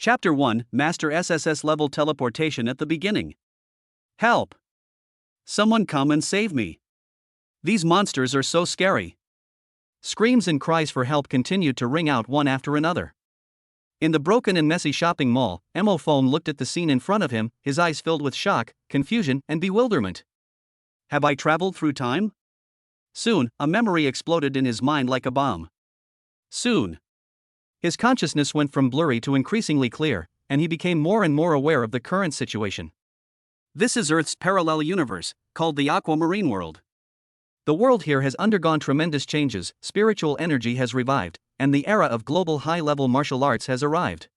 Chapter 1 Master SSS-level teleportation at the beginning. Help! Someone come and save me. These monsters are so scary. Screams and cries for help continued to ring out one after another. In the broken and messy shopping mall, Emophone looked at the scene in front of him, his eyes filled with shock, confusion, and bewilderment. Have I traveled through time? Soon, a memory exploded in his mind like a bomb. Soon. His consciousness went from blurry to increasingly clear, and he became more and more aware of the current situation. This is Earth's parallel universe, called the Aquamarine world. The world here has undergone tremendous changes, spiritual energy has revived, and the era of global high-level martial arts has arrived.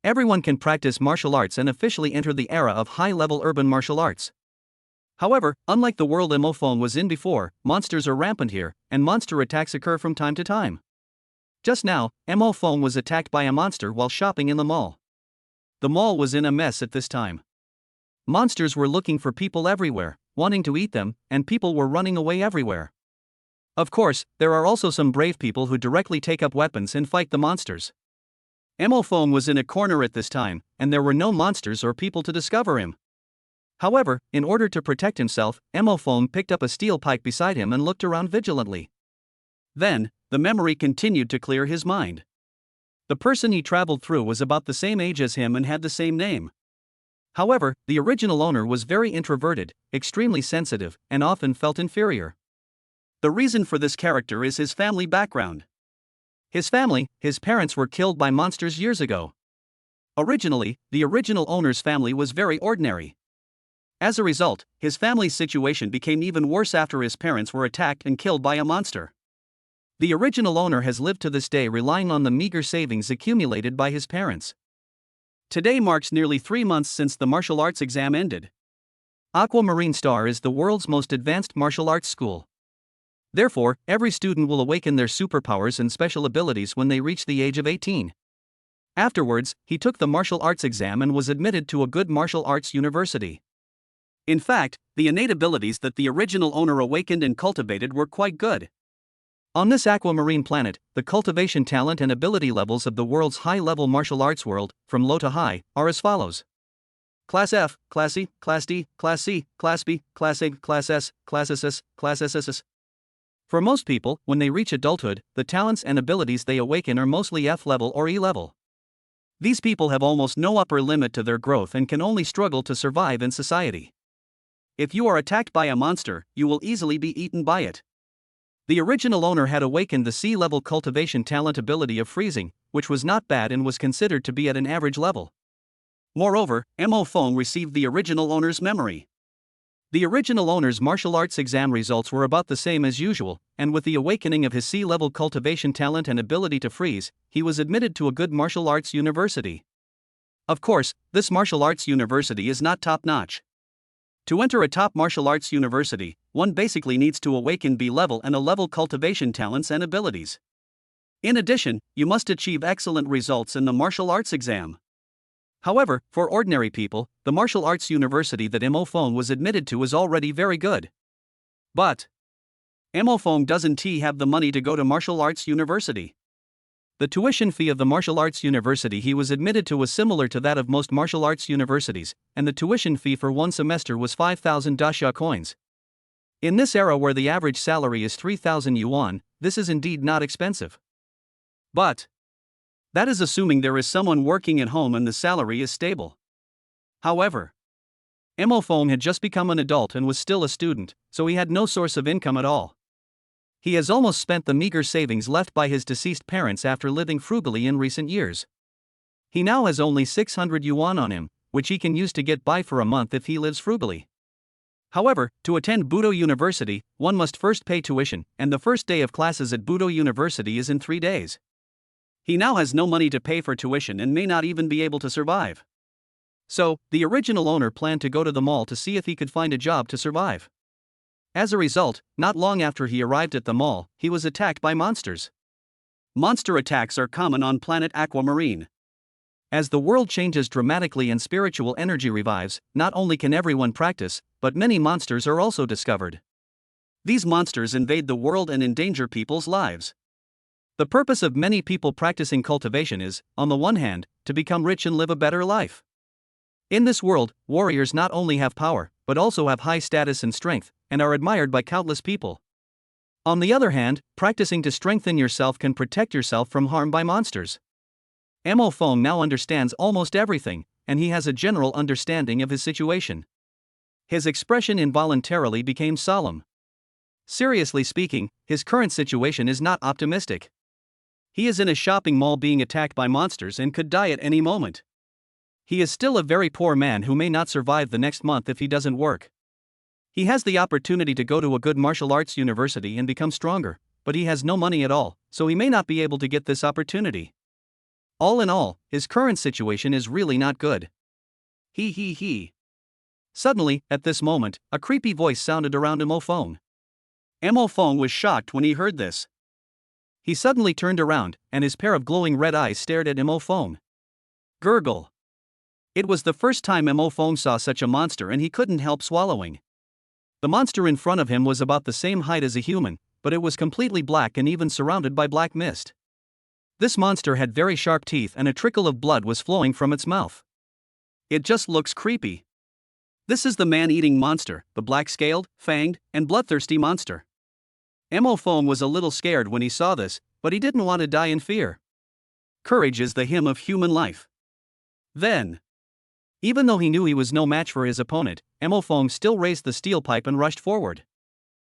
Everyone can practice martial arts and officially enter the era of high-level urban martial arts. However, unlike the world Emophone was in before, monsters are rampant here, and monster attacks occur from time to time. Just now, Emophone was attacked by a monster while shopping in the mall. The mall was in a mess at this time. Monsters were looking for people everywhere, wanting to eat them, and people were running away everywhere. Of course, there are also some brave people who directly take up weapons and fight the monsters. Emophone was in a corner at this time, and there were no monsters or people to discover him. However, in order to protect himself, Emophone picked up a steel pike beside him and looked around vigilantly. Then, the memory continued to clear his mind. The person he traveled through was about the same age as him and had the same name. However, the original owner was very introverted, extremely sensitive, and often felt inferior. The reason for this character is his family background. His parents were killed by monsters years ago. Originally, the original owner's family was very ordinary. As a result, his family's situation became even worse after his parents were attacked and killed by a monster. The original owner has lived to this day relying on the meager savings accumulated by his parents. Today marks nearly 3 months since the martial arts exam ended. Aquamarine Star is the world's most advanced martial arts school. Therefore, every student will awaken their superpowers and special abilities when they reach the age of 18. Afterwards, he took the martial arts exam and was admitted to a good martial arts university. In fact, the innate abilities that the original owner awakened and cultivated were quite good. On this aquamarine planet, the cultivation talent and ability levels of the world's high-level martial arts world, from low to high, are as follows. Class F, Class E, Class D, Class C, Class B, Class A, Class S, Class SS, Class SSS. For most people, when they reach adulthood, the talents and abilities they awaken are mostly F level or E level. These people have almost no upper limit to their growth and can only struggle to survive in society. If you are attacked by a monster, you will easily be eaten by it. The original owner had awakened the C-level cultivation talent ability of freezing, which was not bad and was considered to be at an average level. Moreover, Emophone received the original owner's memory. The original owner's martial arts exam results were about the same as usual, and with the awakening of his C-level cultivation talent and ability to freeze, he was admitted to a good martial arts university. Of course, this martial arts university is not top-notch. To enter a top martial arts university, one basically needs to awaken B-level and A-level cultivation talents and abilities. In addition, you must achieve excellent results in the martial arts exam. However, for ordinary people, the martial arts university that Emophone was admitted to is already very good. But Emophone doesn't have the money to go to martial arts university. The tuition fee of the martial arts university he was admitted to was similar to that of most martial arts universities, and the tuition fee for 1 semester was 5,000 dasha coins. In this era where the average salary is 3,000 yuan, this is indeed not expensive. But that is assuming there is someone working at home and the salary is stable. However, Emophone had just become an adult and was still a student, so he had no source of income at all. He has almost spent the meager savings left by his deceased parents after living frugally in recent years. He now has only 600 yuan on him, which he can use to get by for a month if he lives frugally. However, to attend Budo University, one must first pay tuition, and the first day of classes at Budo University is in 3 days. He now has no money to pay for tuition and may not even be able to survive. So, the original owner planned to go to the mall to see if he could find a job to survive. As a result, not long after he arrived at the mall, he was attacked by monsters. Monster attacks are common on planet Aquamarine. As the world changes dramatically and spiritual energy revives, not only can everyone practice, but many monsters are also discovered. These monsters invade the world and endanger people's lives. The purpose of many people practicing cultivation is, on the one hand, to become rich and live a better life. In this world, warriors not only have power, but also have high status and strength, and are admired by countless people. On the other hand, practicing to strengthen yourself can protect yourself from harm by monsters. Mo Fong now understands almost everything, and he has a general understanding of his situation. His expression involuntarily became solemn. Seriously speaking, his current situation is not optimistic. He is in a shopping mall being attacked by monsters and could die at any moment. He is still a very poor man who may not survive the next month if he doesn't work. He has the opportunity to go to a good martial arts university and become stronger, but he has no money at all, so he may not be able to get this opportunity. All in all, his current situation is really not good. He. Suddenly, at this moment, a creepy voice sounded around Mo Fong. Mo Fong was shocked when he heard this. He suddenly turned around, and his pair of glowing red eyes stared at Mo Fong. Gurgle. It was the first time Mo Fong saw such a monster and he couldn't help swallowing. The monster in front of him was about the same height as a human, but it was completely black and even surrounded by black mist. This monster had very sharp teeth and a trickle of blood was flowing from its mouth. It just looks creepy. This is the man-eating monster, the black-scaled, fanged, and bloodthirsty monster. Mo Fong was a little scared when he saw this, but he didn't want to die in fear. Courage is the hymn of human life. Then, even though he knew he was no match for his opponent, Mo Fong still raised the steel pipe and rushed forward.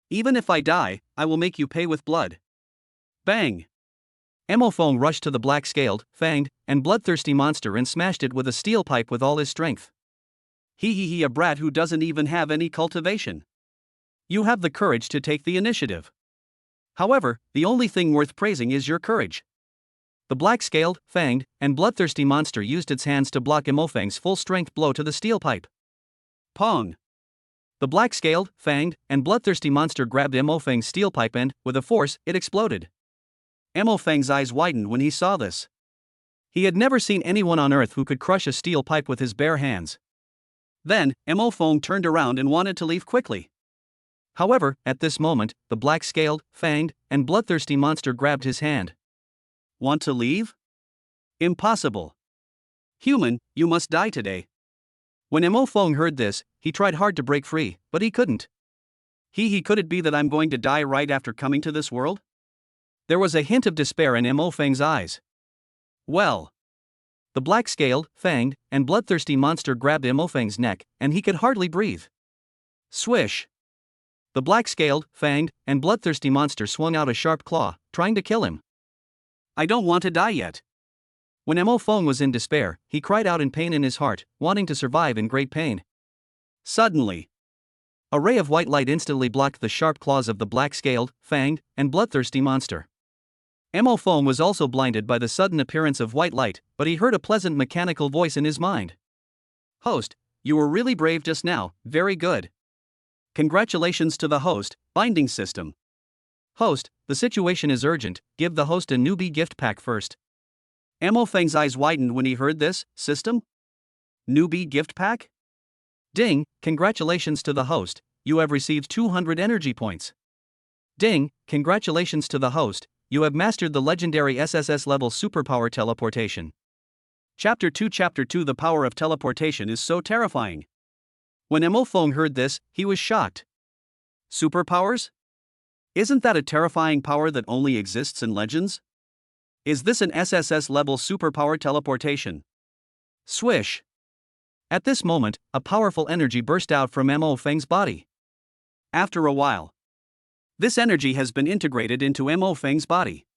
Even if I die, I will make you pay with blood. Bang! Mo Fong rushed to the black-scaled, fanged, and bloodthirsty monster and smashed it with a steel pipe with all his strength. He, a brat who doesn't even have any cultivation. You have the courage to take the initiative. However, the only thing worth praising is your courage. The black-scaled, fanged, and bloodthirsty monster used its hands to block Mo Fong's full-strength blow to the steel pipe. Pong! The black-scaled, fanged, and bloodthirsty monster grabbed Mo Fong's steel pipe and, with a force, it exploded. Mo Fong's eyes widened when he saw this. He had never seen anyone on Earth who could crush a steel pipe with his bare hands. Then, Mo Fong turned around and wanted to leave quickly. However, at this moment, the black-scaled, fanged, and bloodthirsty monster grabbed his hand. Want to leave? Impossible. Human, you must die today. When Mo Fong heard this, he tried hard to break free, but he couldn't. Could it be that I'm going to die right after coming to this world? There was a hint of despair in Mo Fong's eyes. Well. The black-scaled, fanged, and bloodthirsty monster grabbed Mo Fong's neck, and he could hardly breathe. Swish. The black-scaled, fanged, and bloodthirsty monster swung out a sharp claw, trying to kill him. I don't want to die yet. When Mo Fong was in despair, he cried out in pain in his heart, wanting to survive in great pain. Suddenly, a ray of white light instantly blocked the sharp claws of the black-scaled, fanged, and bloodthirsty monster. Mo Fong was also blinded by the sudden appearance of white light, but he heard a pleasant mechanical voice in his mind. Host, you were really brave just now, very good. Congratulations to the host, binding system. Host, the situation is urgent, give the host a newbie gift pack first. Mo Fong's eyes widened when he heard this, system? Newbie gift pack? Ding, congratulations to the host, you have received 200 energy points. Ding, congratulations to the host, you have mastered the legendary SSS-level superpower teleportation. Chapter 2 The power of teleportation is so terrifying. When Mo Fong heard this, he was shocked. Superpowers? Isn't that a terrifying power that only exists in legends? Is this an SSS-level superpower teleportation? Swish! At this moment, a powerful energy burst out from Mo Fong's body. After a while, this energy has been integrated into Mo Fong's body.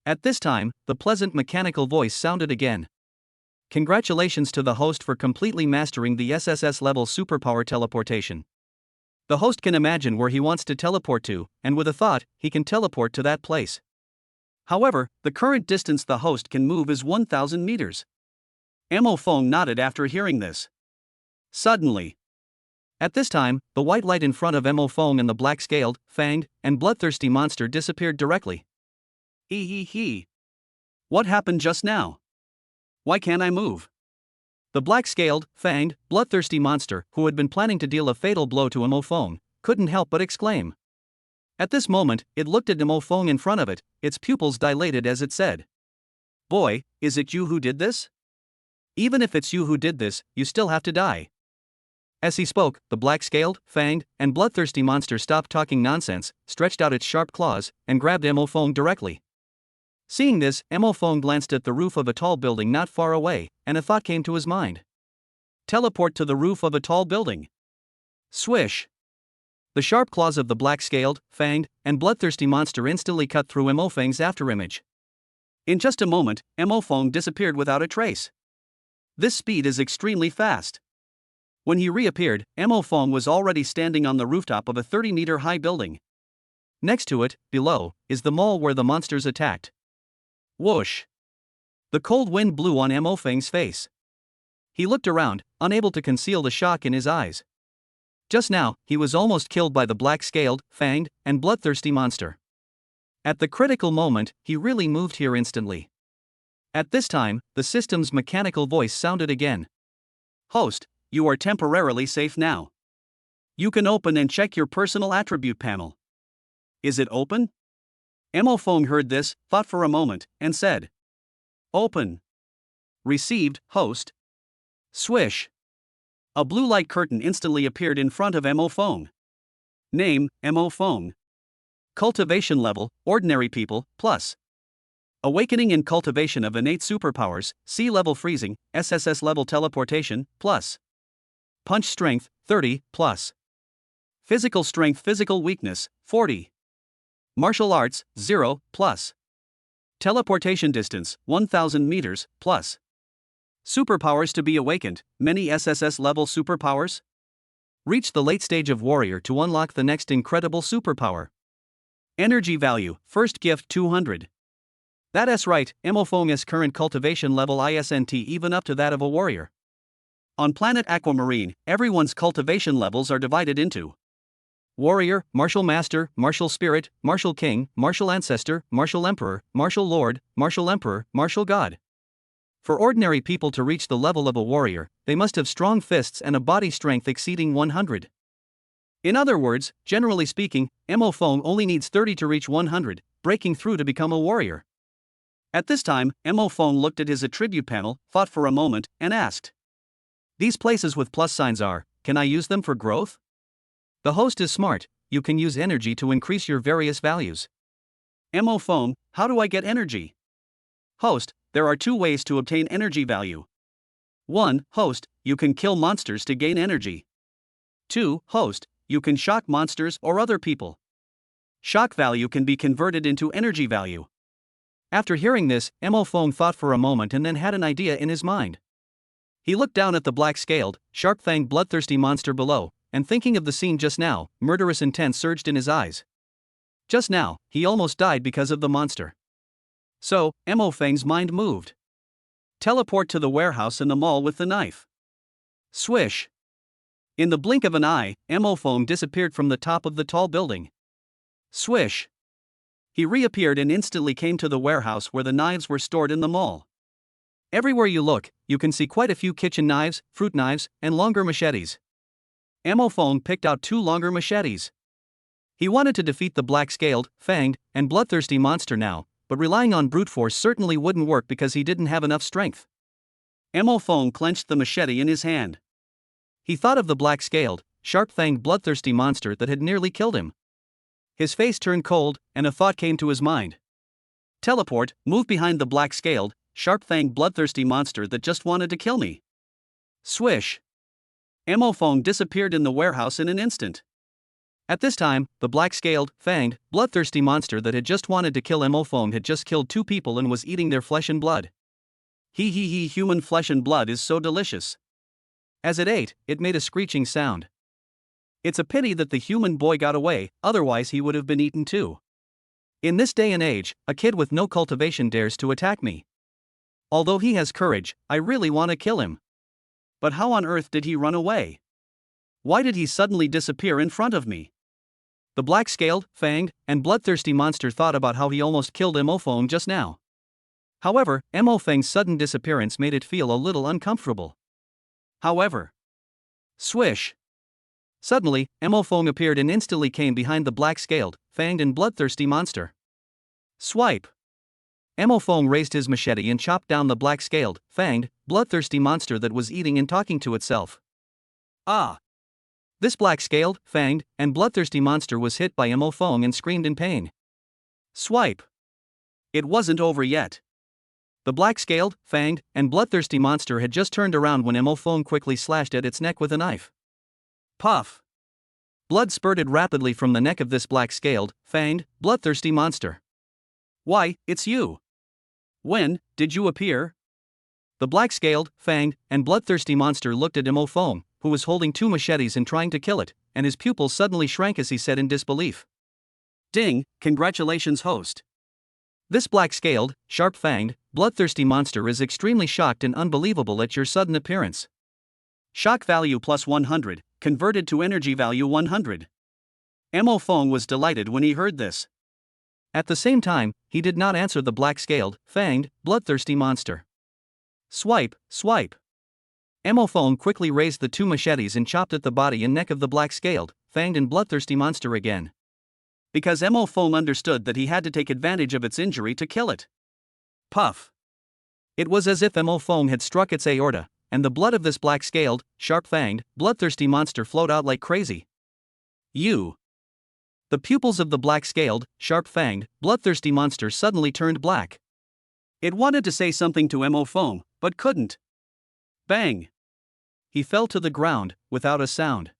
At this time, the pleasant mechanical voice sounded again. Congratulations to the host for completely mastering the SSS-level superpower teleportation. The host can imagine where he wants to teleport to, and with a thought, he can teleport to that place. However, the current distance the host can move is 1,000 meters. Mo Fong nodded after hearing this. Suddenly, at this time, the white light in front of Mo Fong and the black-scaled, fanged, and bloodthirsty monster disappeared directly. He. What happened just now? Why can't I move? The black-scaled, fanged, bloodthirsty monster, who had been planning to deal a fatal blow to Mo Fong, couldn't help but exclaim. At this moment, it looked at Mo Fong in front of it, its pupils dilated as it said, "Boy, is it you who did this?" Even if it's you who did this, you still have to die. As he spoke, the black-scaled, fanged, and bloodthirsty monster stopped talking nonsense, stretched out its sharp claws, and grabbed Mo Fong directly. Seeing this, Mo Fong glanced at the roof of a tall building not far away, and a thought came to his mind. Teleport to the roof of a tall building. Swish! The sharp claws of the black-scaled, fanged, and bloodthirsty monster instantly cut through Mo Feng's afterimage. In just a moment, Mo Fong disappeared without a trace. This speed is extremely fast. When he reappeared, Mo Fong was already standing on the rooftop of a 30-meter-high building. Next to it, below, is the mall where the monsters attacked. Whoosh! The cold wind blew on Mo Feng's face. He looked around, unable to conceal the shock in his eyes. Just now, he was almost killed by the black-scaled, fanged, and bloodthirsty monster. At the critical moment, he really moved here instantly. At this time, the system's mechanical voice sounded again. Host, you are temporarily safe now. You can open and check your personal attribute panel. Is it open? Mo Fong heard this, thought for a moment, and said. Open. Received, host. Swish. A blue light curtain instantly appeared in front of Mo Fong. Name, Mo Fong. Cultivation level, ordinary people, plus. Awakening and cultivation of innate superpowers, C-level freezing, SSS-level teleportation, plus. Punch strength, 30, plus. Physical strength, physical weakness, 40. Martial arts, 0, plus. Teleportation distance, 1000 meters, plus. Superpowers to be awakened, many SSS-level superpowers? Reach the late stage of warrior to unlock the next incredible superpower. Energy value, first gift 200. That's right, Mo Fong's current cultivation level isn't even up to that of a warrior. On planet Aquamarine, everyone's cultivation levels are divided into Warrior, Martial Master, Martial Spirit, Martial King, Martial Ancestor, Martial Emperor, Martial Lord, Martial Emperor, Martial God. For ordinary people to reach the level of a warrior, they must have strong fists and a body strength exceeding 100. In other words, generally speaking, Mo Fong only needs 30 to reach 100, breaking through to become a warrior. At this time, Mo Fong looked at his attribute panel, thought for a moment, and asked. These places with plus signs are, can I use them for growth? The host is smart, you can use energy to increase your various values. Mo Fong, how do I get energy? Host, there are two ways to obtain energy value. 1. Host, you can kill monsters to gain energy. 2. Host, you can shock monsters or other people. Shock value can be converted into energy value. After hearing this, Mo Fong thought for a moment and then had an idea in his mind. He looked down at the black-scaled, sharp-fanged bloodthirsty monster below, and thinking of the scene just now, murderous intent surged in his eyes. Just now, he almost died because of the monster. So, Mo Feng's mind moved. Teleport to the warehouse in the mall with the knife. Swish. In the blink of an eye, Mo Feng disappeared from the top of the tall building. Swish. He reappeared and instantly came to the warehouse where the knives were stored in the mall. Everywhere you look, you can see quite a few kitchen knives, fruit knives, and longer machetes. Mo Feng picked out 2 longer machetes. He wanted to defeat the black-scaled, fanged, and bloodthirsty monster now, but relying on brute force certainly wouldn't work because he didn't have enough strength. Mo Feng clenched the machete in his hand. He thought of the black-scaled, sharp-fanged bloodthirsty monster that had nearly killed him. His face turned cold, and a thought came to his mind. Teleport, move behind the black-scaled, sharp-fanged bloodthirsty monster that just wanted to kill me. Swish. Mo Feng disappeared in the warehouse in an instant. At this time, the black-scaled, fanged, bloodthirsty monster that had just wanted to kill Mo Feng had just killed 2 people and was eating their flesh and blood. Human flesh and blood is so delicious. As it ate, it made a screeching sound. It's a pity that the human boy got away, otherwise he would have been eaten too. In this day and age, a kid with no cultivation dares to attack me. Although he has courage, I really want to kill him. But how on earth did he run away? Why did he suddenly disappear in front of me? The black-scaled, fanged, and bloodthirsty monster thought about how he almost killed Mo Feng just now. However, Mo Feng's sudden disappearance made it feel a little uncomfortable. However, swish. Suddenly, Mo Feng appeared and instantly came behind the black-scaled, fanged and bloodthirsty monster. Swipe. Mo Feng raised his machete and chopped down the black-scaled, fanged, bloodthirsty monster that was eating and talking to itself. Ah! This black-scaled, fanged, and bloodthirsty monster was hit by Mo Feng and screamed in pain. Swipe! It wasn't over yet. The black-scaled, fanged, and bloodthirsty monster had just turned around when Mo Feng quickly slashed at its neck with a knife. Puff! Blood spurted rapidly from the neck of this black-scaled, fanged, bloodthirsty monster. Why, it's you! When did you appear? The black-scaled, fanged, and bloodthirsty monster looked at Mo Feng, who was holding two machetes and trying to kill it, and his pupils suddenly shrank as he said in disbelief. Ding, congratulations, host. This black-scaled, sharp-fanged, bloodthirsty monster is extremely shocked and unbelievable at your sudden appearance. Shock value plus 100, converted to energy value 100. Mo Feng was delighted when he heard this. At the same time, he did not answer the black-scaled, fanged, bloodthirsty monster. Swipe, swipe. Mo Feng quickly raised the two machetes and chopped at the body and neck of the black-scaled, fanged and bloodthirsty monster again. Because Mo Feng understood that he had to take advantage of its injury to kill it. Puff. It was as if Mo Feng had struck its aorta, and the blood of this black-scaled, sharp-fanged, bloodthirsty monster flowed out like crazy. You. The pupils of the black-scaled, sharp-fanged, bloodthirsty monster suddenly turned black. It wanted to say something to Mo Feng, but couldn't. Bang! He fell to the ground, without a sound.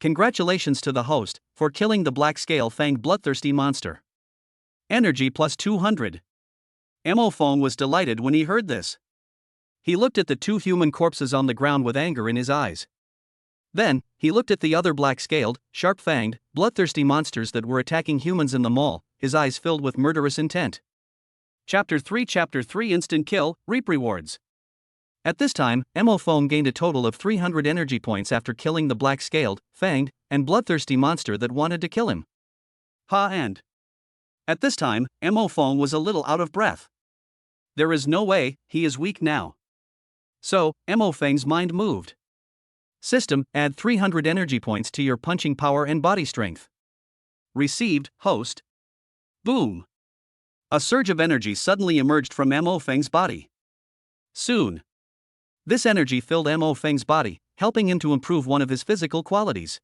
Congratulations to the host, for killing the black-scale fanged bloodthirsty monster. Energy plus 200. Mo Feng was delighted when he heard this. He looked at the two human corpses on the ground with anger in his eyes. Then, he looked at the other black-scaled, sharp-fanged, bloodthirsty monsters that were attacking humans in the mall, his eyes filled with murderous intent. Chapter 3 Instant Kill, Reap Rewards. At this time, Mo Feng gained a total of 300 energy points after killing the black-scaled, fanged, and bloodthirsty monster that wanted to kill him. And at this time, Mo Feng was a little out of breath. There is no way, he is weak now. So, Mo Feng's mind moved. System, add 300 energy points to your punching power and body strength. Received, host. Boom! A surge of energy suddenly emerged from Mo Feng's body. Soon, this energy filled Mo Feng's body, helping him to improve one of his physical qualities.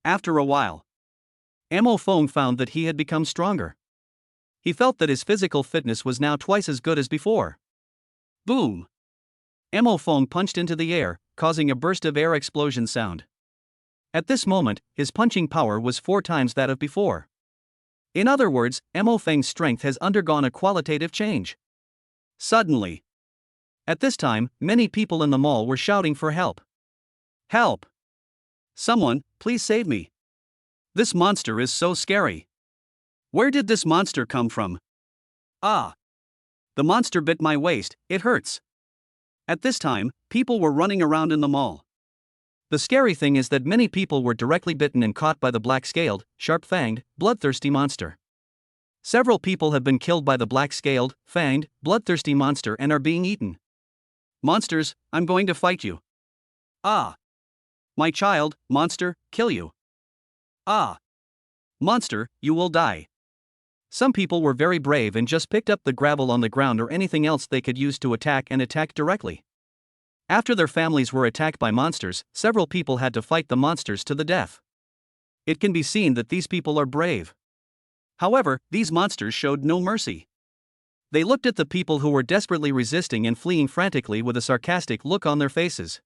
After a while, Mo Feng found that he had become stronger. He felt that his physical fitness was now twice as good as before. Boom! Mo Feng punched into the air, causing a burst of air explosion sound. At this moment, his punching power was 4 times that of before. In other words, Mo Feng's strength has undergone a qualitative change. Suddenly, at this time, many people in the mall were shouting for help. Help! Someone, please save me. This monster is so scary. Where did this monster come from? Ah! The monster bit my waist, it hurts. At this time, people were running around in the mall. The scary thing is that many people were directly bitten and caught by the black-scaled, sharp-fanged, bloodthirsty monster. Several people have been killed by the black-scaled, fanged, bloodthirsty monster and are being eaten. Monsters, I'm going to fight you. Ah! My child, monster, kill you. Ah! Monster, you will die. Some people were very brave and just picked up the gravel on the ground or anything else they could use to attack and attacked directly. After their families were attacked by monsters, several people had to fight the monsters to the death. It can be seen that these people are brave. However, these monsters showed no mercy. They looked at the people who were desperately resisting and fleeing frantically with a sarcastic look on their faces.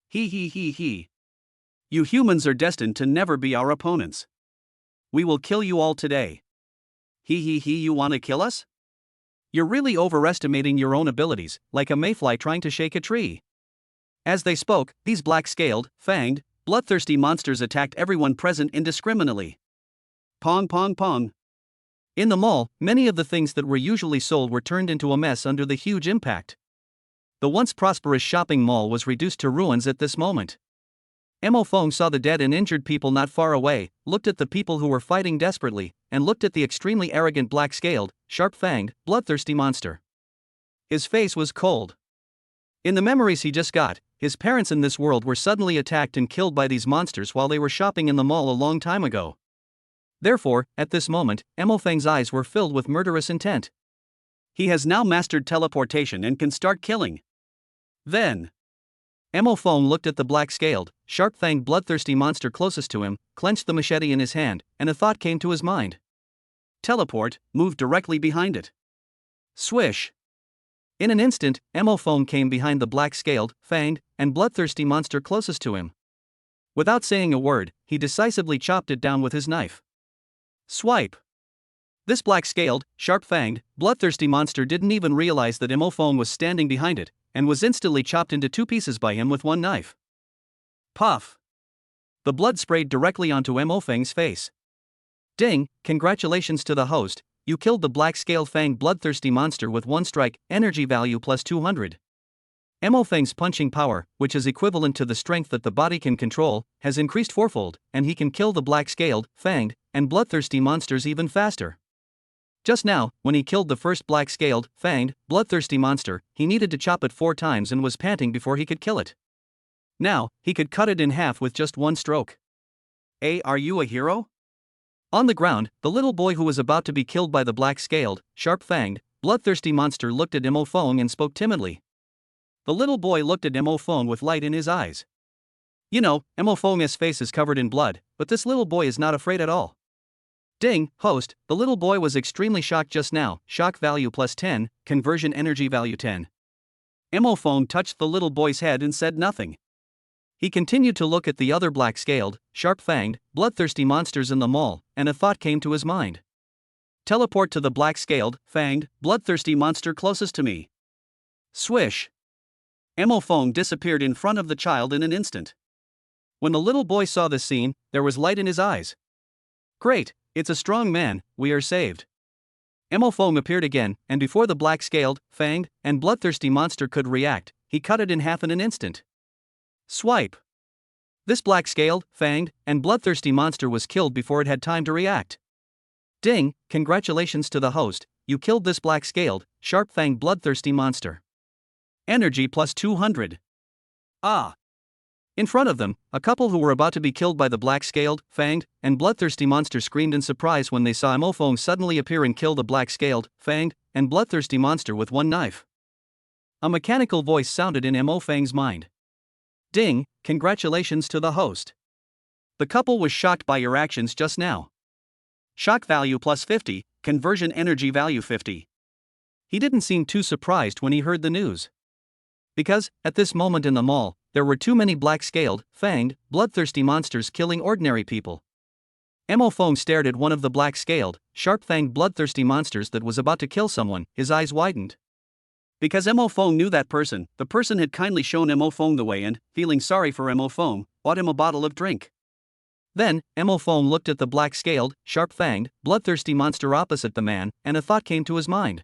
He. You humans are destined to never be our opponents. We will kill you all today. He, you wanna kill us? You're really overestimating your own abilities, like a mayfly trying to shake a tree. As they spoke, these black-scaled, fanged, bloodthirsty monsters attacked everyone present indiscriminately. Pong pong pong. In the mall, many of the things that were usually sold were turned into a mess under the huge impact. The once prosperous shopping mall was reduced to ruins at this moment. Mo Feng saw the dead and injured people not far away, looked at the people who were fighting desperately, and looked at the extremely arrogant black-scaled, sharp-fanged, bloodthirsty monster. His face was cold. In the memories he just got, his parents in this world were suddenly attacked and killed by these monsters while they were shopping in the mall a long time ago. Therefore, at this moment, Mo Feng's eyes were filled with murderous intent. He has now mastered teleportation and can start killing. Then, Mo Fong looked at the black-scaled, sharp-fanged bloodthirsty monster closest to him, clenched the machete in his hand, and a thought came to his mind. Teleport, move directly behind it. Swish! In an instant, Mo Fong came behind the black-scaled, fanged, and bloodthirsty monster closest to him. Without saying a word, he decisively chopped it down with his knife. Swipe! This black-scaled, sharp-fanged, bloodthirsty monster didn't even realize that Mo Fong was standing behind it, and was instantly chopped into 2 pieces by him with one knife. Puff! The blood sprayed directly onto Mo Feng's face. Ding, congratulations to the host, you killed the black-scaled fanged bloodthirsty monster with 1 strike, energy value plus 200. Mo Feng's punching power, which is equivalent to the strength that the body can control, has increased 4-fold, and he can kill the black-scaled, fanged, and bloodthirsty monsters even faster. Just now, when he killed the first black-scaled, fanged, bloodthirsty monster, he needed to chop it 4 times and was panting before he could kill it. Now, he could cut it in half with just 1 stroke. Are you a hero? On the ground, the little boy who was about to be killed by the black-scaled, sharp-fanged, bloodthirsty monster looked at Mo Fong and spoke timidly. The little boy looked at Mo Fong with light in his eyes. You know, Mo Fong's face is covered in blood, but this little boy is not afraid at all. Ding, host, the little boy was extremely shocked just now, shock value plus 10, conversion energy value 10. Mo Fong touched the little boy's head and said nothing. He continued to look at the other black-scaled, sharp-fanged, bloodthirsty monsters in the mall, and a thought came to his mind. Teleport to the black-scaled, fanged, bloodthirsty monster closest to me. Swish! Mo Fong disappeared in front of the child in an instant. When the little boy saw this scene, there was light in his eyes. Great! It's a strong man, we are saved. Mo Fong appeared again, and before the black-scaled, fanged, and bloodthirsty monster could react, he cut it in half in an instant. Swipe! This black-scaled, fanged, and bloodthirsty monster was killed before it had time to react. Ding, congratulations to the host, you killed this black-scaled, sharp-fanged bloodthirsty monster. Energy plus 200. Ah! In front of them, a couple who were about to be killed by the black-scaled, fanged, and bloodthirsty monster screamed in surprise when they saw Mo Fong suddenly appear and kill the black-scaled, fanged, and bloodthirsty monster with 1 knife. A mechanical voice sounded in Mo Feng's mind. Ding, congratulations to the host. The couple was shocked by your actions just now. Shock value plus 50, conversion energy value 50. He didn't seem too surprised when he heard the news. Because, at this moment in the mall, there were too many black-scaled, fanged, bloodthirsty monsters killing ordinary people. Mo Fong stared at one of the black-scaled, sharp-fanged bloodthirsty monsters that was about to kill someone, his eyes widened. Because Mo Fong knew that person, the person had kindly shown Mo Fong the way and, feeling sorry for Mo Fong, bought him a bottle of drink. Then, Mo Fong looked at the black-scaled, sharp-fanged, bloodthirsty monster opposite the man, and a thought came to his mind.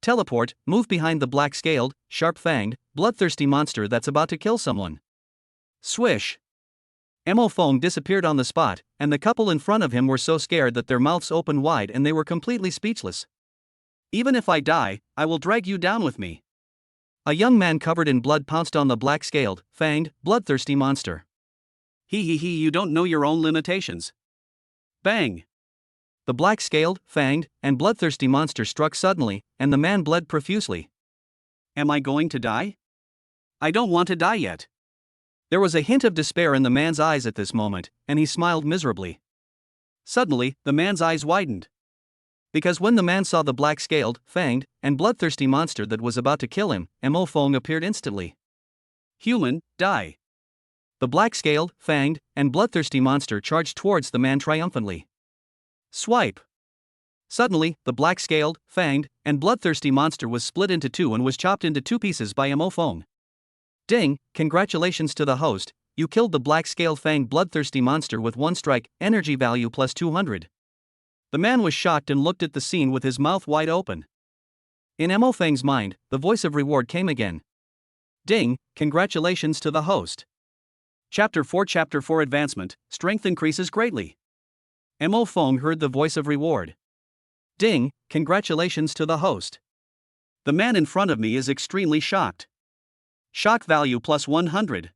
Teleport, move behind the black-scaled, sharp-fanged, bloodthirsty monster that's about to kill someone. Swish! Mo Fong disappeared on the spot, and the couple in front of him were so scared that their mouths opened wide and they were completely speechless. Even if I die, I will drag you down with me. A young man covered in blood pounced on the black-scaled, fanged, bloodthirsty monster. You don't know your own limitations. Bang! The black-scaled, fanged, and bloodthirsty monster struck suddenly, and the man bled profusely. Am I going to die? I don't want to die yet. There was a hint of despair in the man's eyes at this moment, and he smiled miserably. Suddenly, the man's eyes widened. Because when the man saw the black-scaled, fanged, and bloodthirsty monster that was about to kill him, Mo Fong appeared instantly. Human, die. The black-scaled, fanged, and bloodthirsty monster charged towards the man triumphantly. Swipe! Suddenly, the black-scaled, fanged, and bloodthirsty monster was split into 2 and was chopped into 2 pieces by Mo Fong. Ding, congratulations to the host, you killed the black-scaled fanged bloodthirsty monster with 1 strike, energy value plus 200. The man was shocked and looked at the scene with his mouth wide open. In Mo Feng's mind, the voice of reward came again. Ding, congratulations to the host. Chapter 4 Advancement, strength increases greatly. Mo Fong heard the voice of reward. Ding, congratulations to the host. The man in front of me is extremely shocked. Shock value plus 100.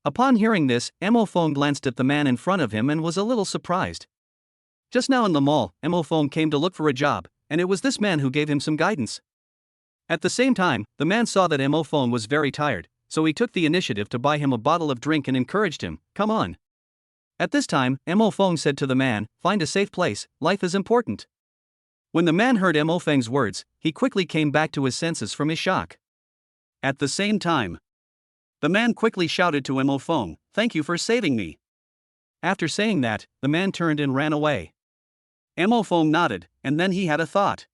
Upon hearing this, Mo Fong glanced at the man in front of him and was a little surprised. Just now in the mall, Mo Fong came to look for a job, and it was this man who gave him some guidance. At the same time, the man saw that Mo Phone was very tired, so he took the initiative to buy him a bottle of drink and encouraged him, "Come on." At this time, Mo Phone said to the man, "Find a safe place, life is important." When the man heard Mo Feng's words, he quickly came back to his senses from his shock. At the same time, the man quickly shouted to Mo Feng, "Thank you for saving me." After saying that, the man turned and ran away. Mo Feng nodded, and then he had a thought.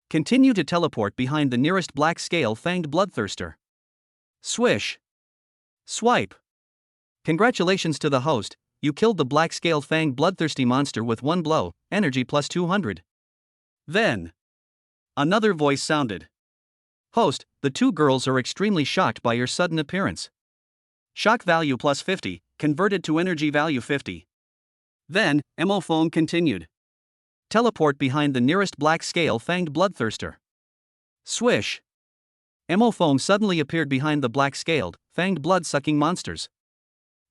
Continue to teleport behind the nearest black scale fanged bloodthirster. Swish. Swipe. Congratulations to the host, you killed the black scale fanged bloodthirsty monster with one blow, energy plus 200. Then, another voice sounded. Host, the two girls are extremely shocked by your sudden appearance. Shock value plus 50, converted to energy value 50. Then, Mo Phone continued. Teleport behind the nearest black scale fanged bloodthirster. Swish. Mo Phone suddenly appeared behind the black scaled, fanged blood-sucking monsters.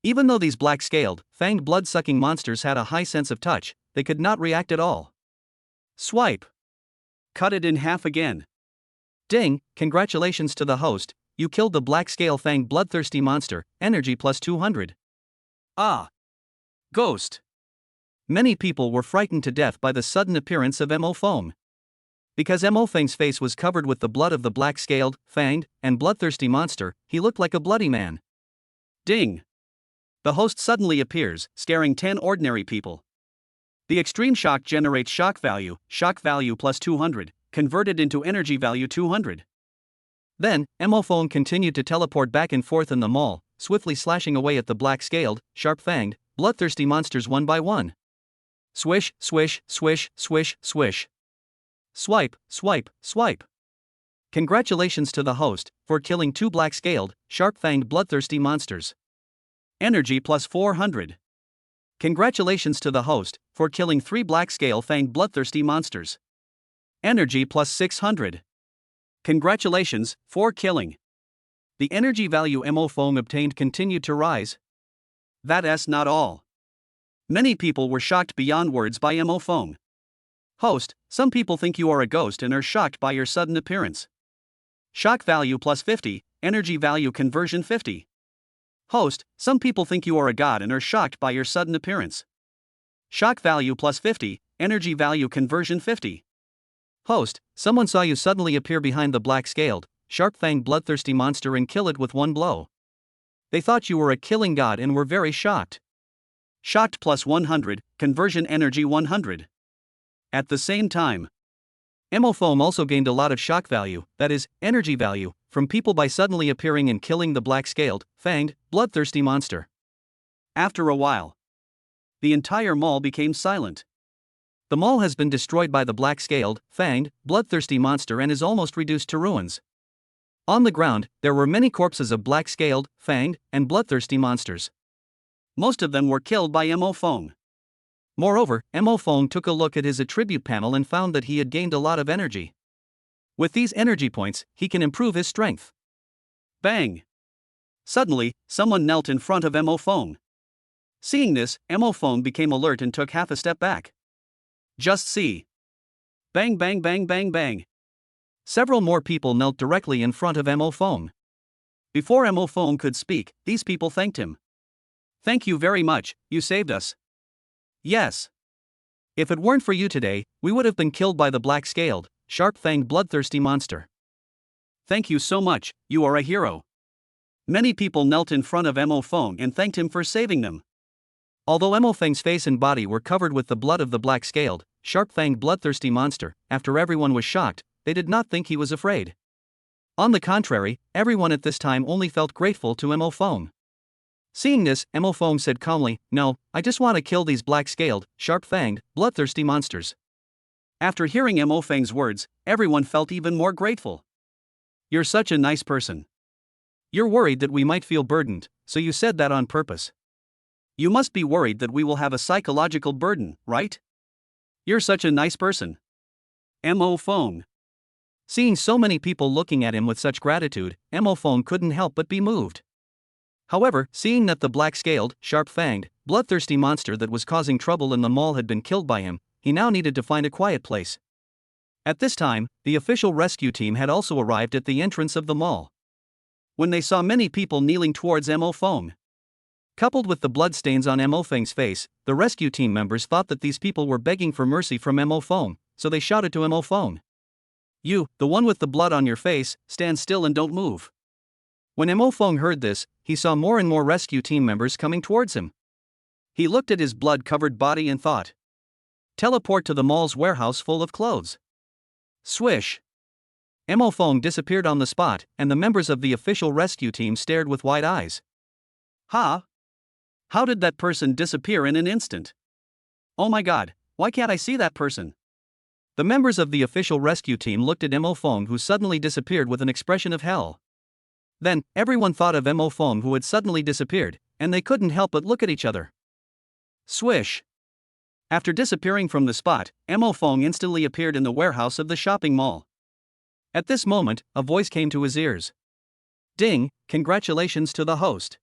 Even though these black scaled, fanged blood-sucking monsters had a high sense of touch, they could not react at all. Swipe. Cut it in half again. Ding, congratulations to the host, you killed the black scale fanged bloodthirsty monster, energy plus 200. Ah. Ghost. Many people were frightened to death by the sudden appearance of Mo Phone. Because Mo Feng's face was covered with the blood of the black scaled, fanged, and bloodthirsty monster, he looked like a bloody man. Ding. The host suddenly appears, scaring 10 ordinary people. The extreme shock generates shock value plus 200, converted into energy value 200. Then, Mo Phone continued to teleport back and forth in the mall, swiftly slashing away at the black-scaled, sharp-fanged, bloodthirsty monsters one by one. Swish, swish, swish, swish, swish. Swipe, swipe, swipe. Congratulations to the host for killing two black-scaled, sharp-fanged bloodthirsty monsters. Energy plus 400. Congratulations to the host for killing 3 black-scale fanged bloodthirsty monsters. Energy plus 600. Congratulations for killing. The energy value Mo Phone obtained continued to rise. That's not all. Many people were shocked beyond words by Mo Phone. Host, some people think you are a ghost and are shocked by your sudden appearance. Shock value plus 50, energy value conversion 50. Host, some people think you are a god and are shocked by your sudden appearance. Shock value plus 50, energy value conversion 50. Host, someone saw you suddenly appear behind the black-scaled, sharp-fanged bloodthirsty monster and kill it with one blow. They thought you were a killing god and were very shocked. Shocked plus 100, conversion energy 100. At the same time, Mo Phone also gained a lot of shock value, that is, energy value, from people by suddenly appearing and killing the black-scaled, fanged, bloodthirsty monster. After a while, the entire mall became silent. The mall has been destroyed by the black-scaled, fanged, bloodthirsty monster and is almost reduced to ruins. On the ground, there were many corpses of black-scaled, fanged, and bloodthirsty monsters. Most of them were killed by Mo Phone. Moreover, Mo Phone took a look at his attribute panel and found that he had gained a lot of energy. With these energy points, he can improve his strength. Bang! Suddenly, someone knelt in front of Mo Phone. Seeing this, Mo Phone became alert and took half a step back. Just see. Bang bang bang bang bang. Several more people knelt directly in front of Mo Phone. Before Mo Phone could speak, these people thanked him. Thank you very much, you saved us. Yes. If it weren't for you today, we would have been killed by the black-scaled, sharp-fanged bloodthirsty monster. Thank you so much, you are a hero. Many people knelt in front of Mo Phone and thanked him for saving them. Although Mo Feng's face and body were covered with the blood of the black-scaled, sharp-fanged bloodthirsty monster, after everyone was shocked, they did not think he was afraid. On the contrary, everyone at this time only felt grateful to Mo Phone. Seeing this, Mo Phone said calmly, "No, I just want to kill these black-scaled, sharp-fanged, bloodthirsty monsters." After hearing Mo Feng's words, everyone felt even more grateful. You're such a nice person. You're worried that we might feel burdened, so you said that on purpose. You must be worried that we will have a psychological burden, right? You're such a nice person. Mo Phone. Seeing so many people looking at him with such gratitude, Mo Phone couldn't help but be moved. However, seeing that the black-scaled, sharp-fanged, bloodthirsty monster that was causing trouble in the mall had been killed by him, he now needed to find a quiet place. At this time, the official rescue team had also arrived at the entrance of the mall. When they saw many people kneeling towards Mo Feng, coupled with the bloodstains on Mo Feng's face, the rescue team members thought that these people were begging for mercy from Mo Feng, so they shouted to Mo Feng, "You, the one with the blood on your face, stand still and don't move." When Mo Feng heard this, he saw more and more rescue team members coming towards him. He looked at his blood-covered body and thought, "Teleport to the mall's warehouse full of clothes." Swish! Mo Feng disappeared on the spot, and the members of the official rescue team stared with wide eyes. "Huh? How did that person disappear in an instant? Oh my god, why can't I see that person?" The members of the official rescue team looked at Mo Feng, who suddenly disappeared, with an expression of hell. Then, everyone thought of Mo Feng, who had suddenly disappeared, and they couldn't help but look at each other. Swish! After disappearing from the spot, Mo Feng instantly appeared in the warehouse of the shopping mall. At this moment, a voice came to his ears. "Ding, congratulations to the host."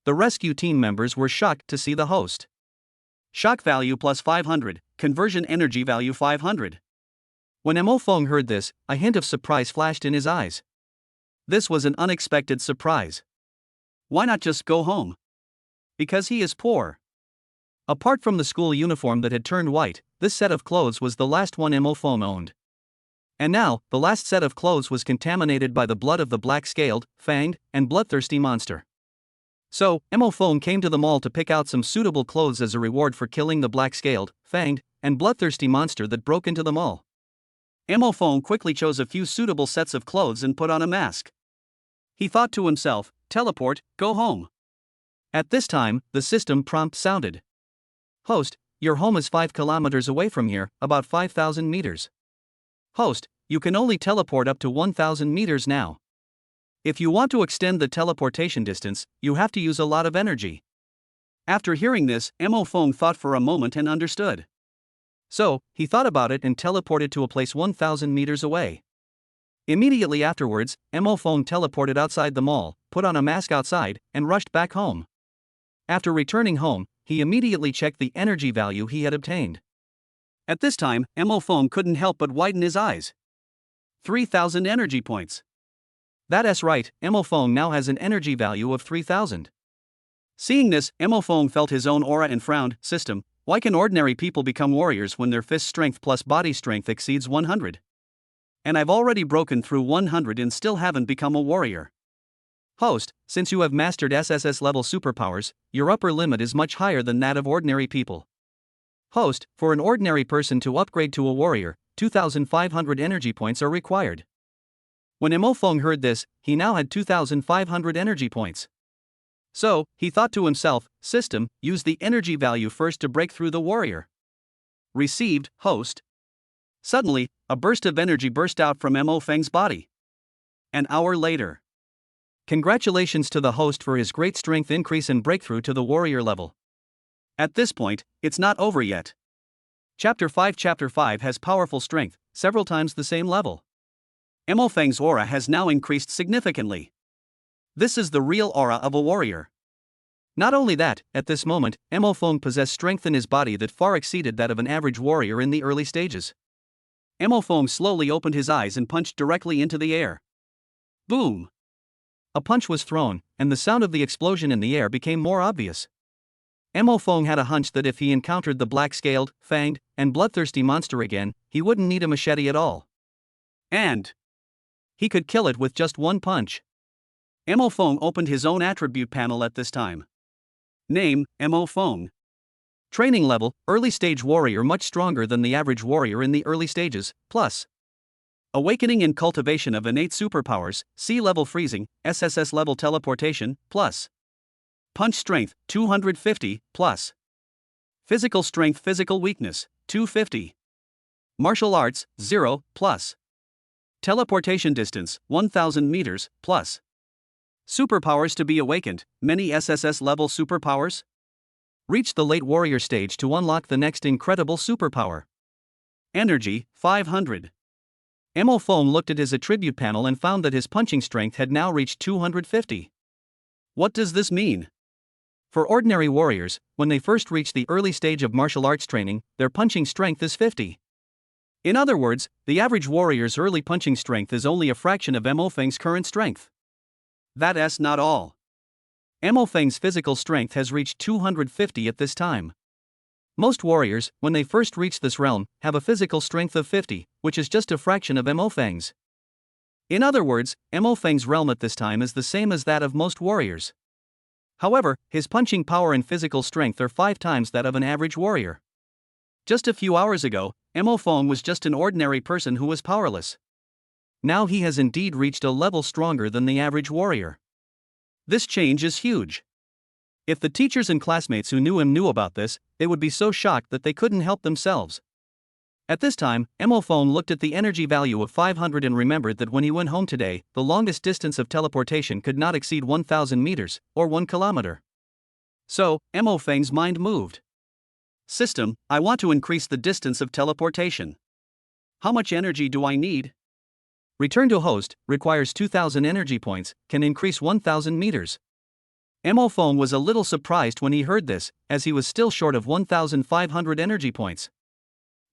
The rescue team members were shocked to see the host. Shock value plus 500, conversion energy value 500. When Mo Feng heard this, a hint of surprise flashed in his eyes. This was an unexpected surprise. Why not just go home? Because he is poor. Apart from the school uniform that had turned white, this set of clothes was the last one Mo Feng owned. And now, the last set of clothes was contaminated by the blood of the black-scaled, fanged, and bloodthirsty monster. So, Mo Feng came to the mall to pick out some suitable clothes as a reward for killing the black-scaled, fanged, and bloodthirsty monster that broke into the mall. Mo Feng quickly chose a few suitable sets of clothes and put on a mask. He thought to himself, "Teleport, go home." At this time, the system prompt sounded. "Host, your home is 5 kilometers away from here, about 5,000 meters. Host, you can only teleport up to 1,000 meters now. If you want to extend the teleportation distance, you have to use a lot of energy." After hearing this, Mo Feng thought for a moment and understood. So, he thought about it and teleported to a place 1,000 meters away. Immediately afterwards, Mo Feng teleported outside the mall, put on a mask outside, and rushed back home. After returning home, he immediately checked the energy value he had obtained. At this time, Mo Feng couldn't help but widen his eyes. 3,000 energy points. That's right, Mo Feng now has an energy value of 3,000. Seeing this, Mo Feng felt his own aura and frowned. "System, why can ordinary people become warriors when their fist strength plus body strength exceeds 100? And I've already broken through 100 and still haven't become a warrior. Host, since you have mastered SSS-level superpowers, your upper limit is much higher than that of ordinary people. Host, for an ordinary person to upgrade to a warrior, 2,500 energy points are required." When Mo Feng heard this, he now had 2,500 energy points. So, he thought to himself, "System, use the energy value first to break through the warrior." Received, host. Suddenly, a burst of energy burst out from Mo Feng's body. An hour later. Congratulations to the host for his great strength increase and breakthrough to the warrior level. At this point, it's not over yet. Chapter 5 has powerful strength, several times the same level. Mo Feng's aura has now increased significantly. This is the real aura of a warrior. Not only that, at this moment, Mo Feng possessed strength in his body that far exceeded that of an average warrior in the early stages. Mo Feng slowly opened his eyes and punched directly into the air. Boom! A punch was thrown, and the sound of the explosion in the air became more obvious. Mo Feng had a hunch that if he encountered the black-scaled, fanged, and bloodthirsty monster again, he wouldn't need a machete at all. And he could kill it with just one punch. Mo Feng opened his own attribute panel at this time. Name, Mo Feng. Training level, early stage warrior, much stronger than the average warrior in the early stages, plus awakening and cultivation of innate superpowers, C-level freezing, SSS-level teleportation, plus punch strength, 250, plus physical strength, physical weakness, 250. Martial arts, 0, plus teleportation distance, 1,000 meters, plus superpowers to be awakened, many SSS-level superpowers. Reach the late warrior stage to unlock the next incredible superpower. Energy, 500. Mo Feng looked at his attribute panel and found that his punching strength had now reached 250. What does this mean? For ordinary warriors, when they first reach the early stage of martial arts training, their punching strength is 50. In other words, the average warrior's early punching strength is only a fraction of Mo Feng's current strength. That's not all. Mo Feng's physical strength has reached 250 at this time. Most warriors, when they first reach this realm, have a physical strength of 50, which is just a fraction of Mo Feng's. In other words, Mo Feng's realm at this time is the same as that of most warriors. However, his punching power and physical strength are 5 times that of an average warrior. Just a few hours ago, Mo Feng was just an ordinary person who was powerless. Now he has indeed reached a level stronger than the average warrior. This change is huge. If the teachers and classmates who knew him knew about this, they would be so shocked that they couldn't help themselves. At this time, Mo Feng looked at the energy value of 500 and remembered that when he went home today, the longest distance of teleportation could not exceed 1,000 meters, or 1 kilometer. So, Mo Feng's mind moved. System, I want to increase the distance of teleportation. How much energy do I need? Return to host, requires 2,000 energy points, can increase 1,000 meters. Mo Feng was a little surprised when he heard this, as he was still short of 1,500 energy points.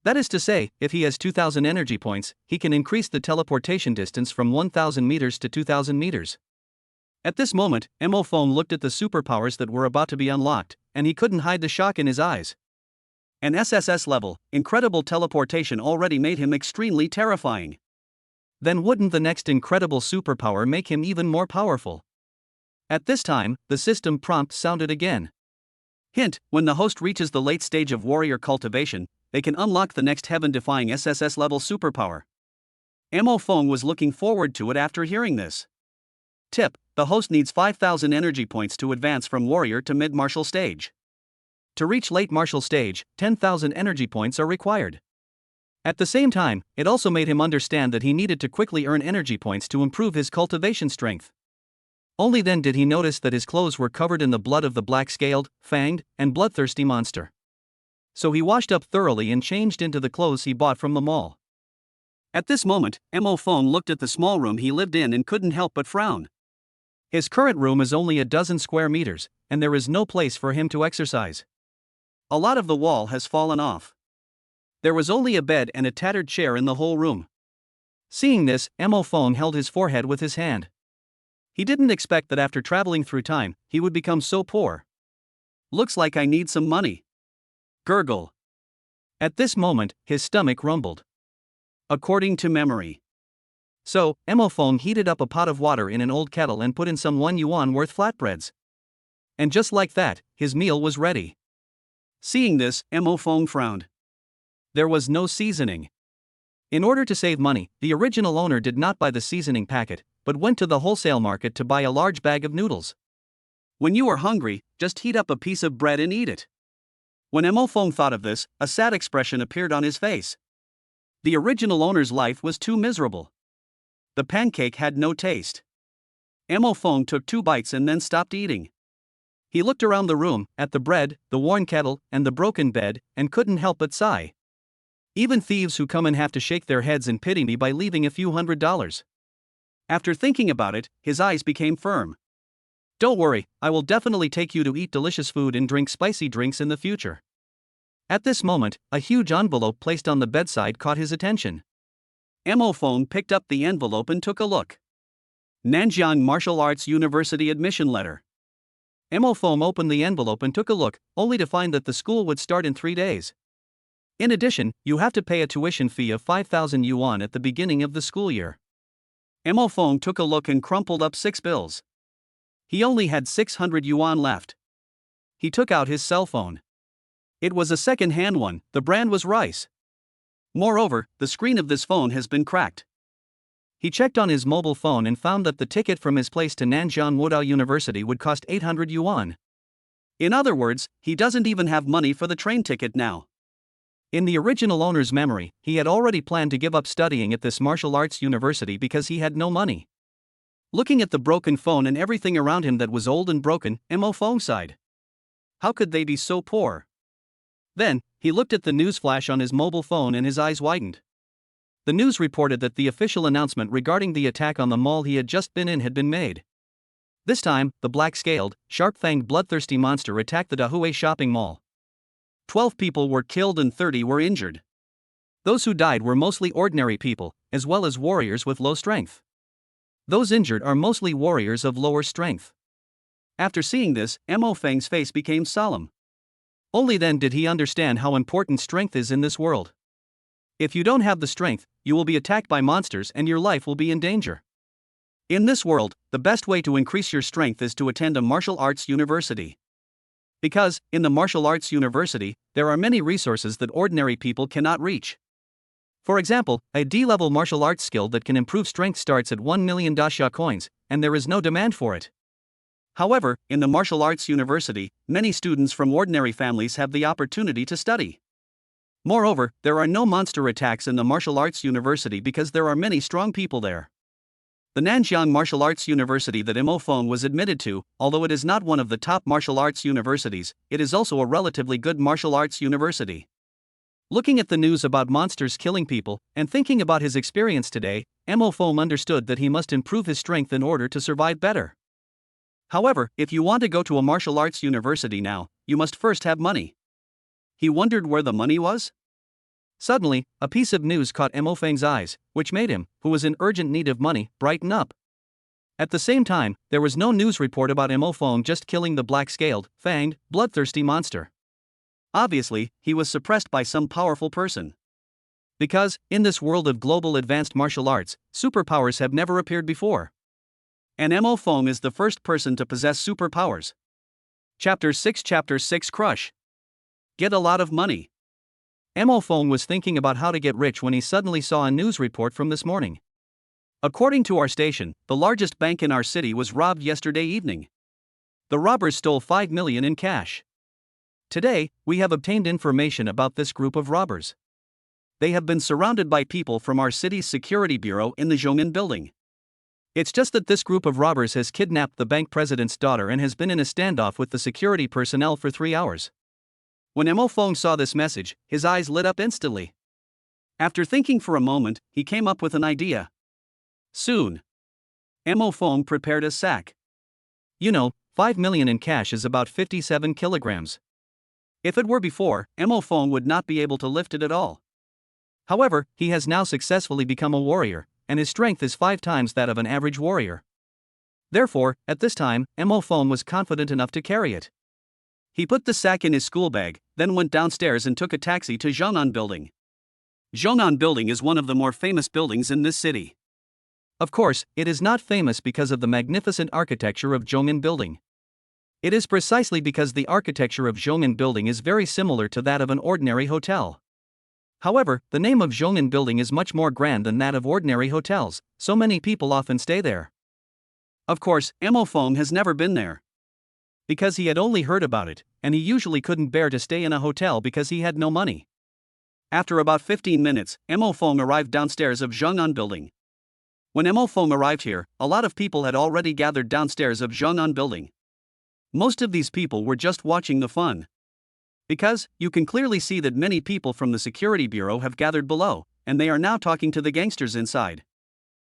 That is to say, if he has 2,000 energy points, he can increase the teleportation distance from 1,000 meters to 2,000 meters. At this moment, Mo Feng looked at the superpowers that were about to be unlocked, and he couldn't hide the shock in his eyes. An SSS-level, incredible teleportation already made him extremely terrifying. Then wouldn't the next incredible superpower make him even more powerful? At this time, the system prompt sounded again. Hint, when the host reaches the late stage of warrior cultivation, they can unlock the next heaven-defying SSS-level superpower. Mo Feng was looking forward to it after hearing this. Tip, the host needs 5,000 energy points to advance from warrior to mid-martial stage. To reach late martial stage, 10,000 energy points are required. At the same time, it also made him understand that he needed to quickly earn energy points to improve his cultivation strength. Only then did he notice that his clothes were covered in the blood of the black-scaled, fanged, and bloodthirsty monster. So he washed up thoroughly and changed into the clothes he bought from the mall. At this moment, Mo Feng looked at the small room he lived in and couldn't help but frown. His current room is only a dozen square meters, and there is no place for him to exercise. A lot of the wall has fallen off. There was only a bed and a tattered chair in the whole room. Seeing this, Mo Feng held his forehead with his hand. He didn't expect that after traveling through time, he would become so poor. Looks like I need some money. Gurgle. At this moment, his stomach rumbled. According to memory. So, Mo Feng heated up a pot of water in an old kettle and put in some 1 yuan worth flatbreads. And just like that, his meal was ready. Seeing this, Mo Feng frowned. There was no seasoning. In order to save money, the original owner did not buy the seasoning packet, but went to the wholesale market to buy a large bag of noodles. When you are hungry, just heat up a piece of bread and eat it. When Mo Feng thought of this, a sad expression appeared on his face. The original owner's life was too miserable. The pancake had no taste. Mo Feng took 2 bites and then stopped eating. He looked around the room, at the bread, the worn kettle, and the broken bed, and couldn't help but sigh. Even thieves who come in have to shake their heads and pity me by leaving a few $100s. After thinking about it, his eyes became firm. Don't worry, I will definitely take you to eat delicious food and drink spicy drinks in the future. At this moment, a huge envelope placed on the bedside caught his attention. Mo Feng picked up the envelope and took a look. Nanjiang Martial Arts University admission letter. Mo Feng opened the envelope and took a look, only to find that the school would start in 3 days. In addition, you have to pay a tuition fee of 5,000 yuan at the beginning of the school year. Mo Feng took a look and crumpled up 6 bills. He only had 600 yuan left. He took out his cell phone. It was a second-hand one, the brand was Rice. Moreover, the screen of this phone has been cracked. He checked on his mobile phone and found that the ticket from his place to Nanjiang Wudao University would cost 800 yuan. In other words, he doesn't even have money for the train ticket now. In the original owner's memory, he had already planned to give up studying at this martial arts university because he had no money. Looking at the broken phone and everything around him that was old and broken, Mo Feng sighed. How could they be so poor? Then, he looked at the news flash on his mobile phone and his eyes widened. The news reported that the official announcement regarding the attack on the mall he had just been in had been made. This time, the black-scaled, sharp-fanged bloodthirsty monster attacked the Dahui shopping mall. 12 people were killed and 30 were injured. Those who died were mostly ordinary people, as well as warriors with low strength. Those injured are mostly warriors of lower strength. After seeing this, Mo Feng's face became solemn. Only then did he understand how important strength is in this world. If you don't have the strength, you will be attacked by monsters and your life will be in danger. In this world, the best way to increase your strength is to attend a martial arts university. Because, in the martial arts university, there are many resources that ordinary people cannot reach. For example, a D-level martial arts skill that can improve strength starts at 1 million dasha coins, and there is no demand for it. However, in the martial arts university, many students from ordinary families have the opportunity to study. Moreover, there are no monster attacks in the martial arts university because there are many strong people there. The Nanjiang Martial Arts University that Mo Feng was admitted to, although it is not one of the top martial arts universities, it is also a relatively good martial arts university. Looking at the news about monsters killing people, and thinking about his experience today, Mo Feng understood that he must improve his strength in order to survive better. However, if you want to go to a martial arts university now, you must first have money. He wondered where the money was. Suddenly, a piece of news caught Mo Feng's eyes, which made him, who was in urgent need of money, brighten up. At the same time, there was no news report about Mo Feng just killing the black-scaled, fanged, bloodthirsty monster. Obviously, he was suppressed by some powerful person. Because, in this world of global advanced martial arts, superpowers have never appeared before. And Mo Feng is the first person to possess superpowers. Chapter 6 Crush. Get a lot of money. Mo Feng was thinking about how to get rich when he suddenly saw a news report from this morning. According to our station, the largest bank in our city was robbed yesterday evening. The robbers stole 5 million in cash. Today, we have obtained information about this group of robbers. They have been surrounded by people from our city's security bureau in the Zhongmin building. It's just that this group of robbers has kidnapped the bank president's daughter and has been in a standoff with the security personnel for 3 hours. When Mo Feng saw this message, his eyes lit up instantly. After thinking for a moment, he came up with an idea. Soon, Mo Feng prepared a sack. 5 million in cash is about 57 kilograms. If it were before, Mo Feng would not be able to lift it at all. However, he has now successfully become a warrior, and his strength is 5 times that of an average warrior. Therefore, at this time, Mo Feng was confident enough to carry it. He put the sack in his school bag, then went downstairs and took a taxi to Zhongnan Building. Zhongnan Building is one of the more famous buildings in this city. Of course, it is not famous because of the magnificent architecture of Zhongnan Building. It is precisely because the architecture of Zhongnan Building is very similar to that of an ordinary hotel. However, the name of Zhongnan Building is much more grand than that of ordinary hotels, so many people often stay there. Of course, Mo Feng has never been there. Because he had only heard about it, and he usually couldn't bear to stay in a hotel because he had no money. After about 15 minutes, Mo Feng arrived downstairs of Zhongnan Building. When Mo Feng arrived here, a lot of people had already gathered downstairs of Zhongnan Building. Most of these people were just watching the fun. Because, you can clearly see that many people from the security bureau have gathered below, and they are now talking to the gangsters inside.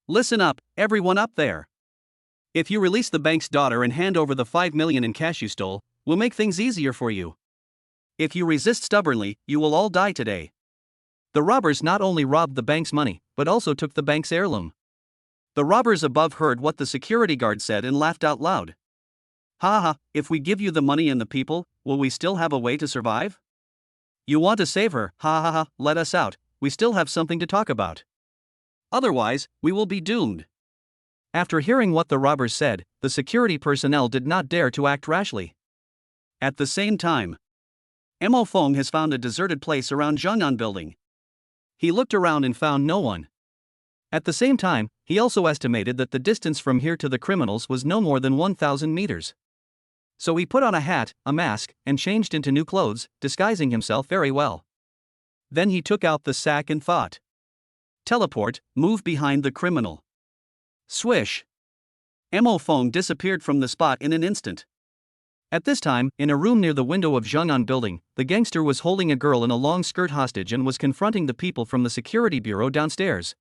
Listen up, everyone up there. If you release the bank's daughter and hand over the 5 million in cash you stole, we'll make things easier for you. If you resist stubbornly, you will all die today. The robbers not only robbed the bank's money, but also took the bank's heirloom. The robbers above heard what the security guard said and laughed out loud. Ha ha, if we give you the money and the people, will we still have a way to survive? You want to save her, ha ha ha, let us out, we still have something to talk about. Otherwise, we will be doomed. After hearing what the robbers said, the security personnel did not dare to act rashly. At the same time, Mo Feng has found a deserted place around Zhongnan Building. He looked around and found no one. At the same time, he also estimated that the distance from here to the criminals was no more than 1,000 meters. So he put on a hat, a mask, and changed into new clothes, disguising himself very well. Then he took out the sack and thought. Teleport, move behind the criminal. Swish! Mo Feng disappeared from the spot in an instant. At this time, in a room near the window of Zhongnan Building, the gangster was holding a girl in a long skirt hostage and was confronting the people from the security bureau downstairs.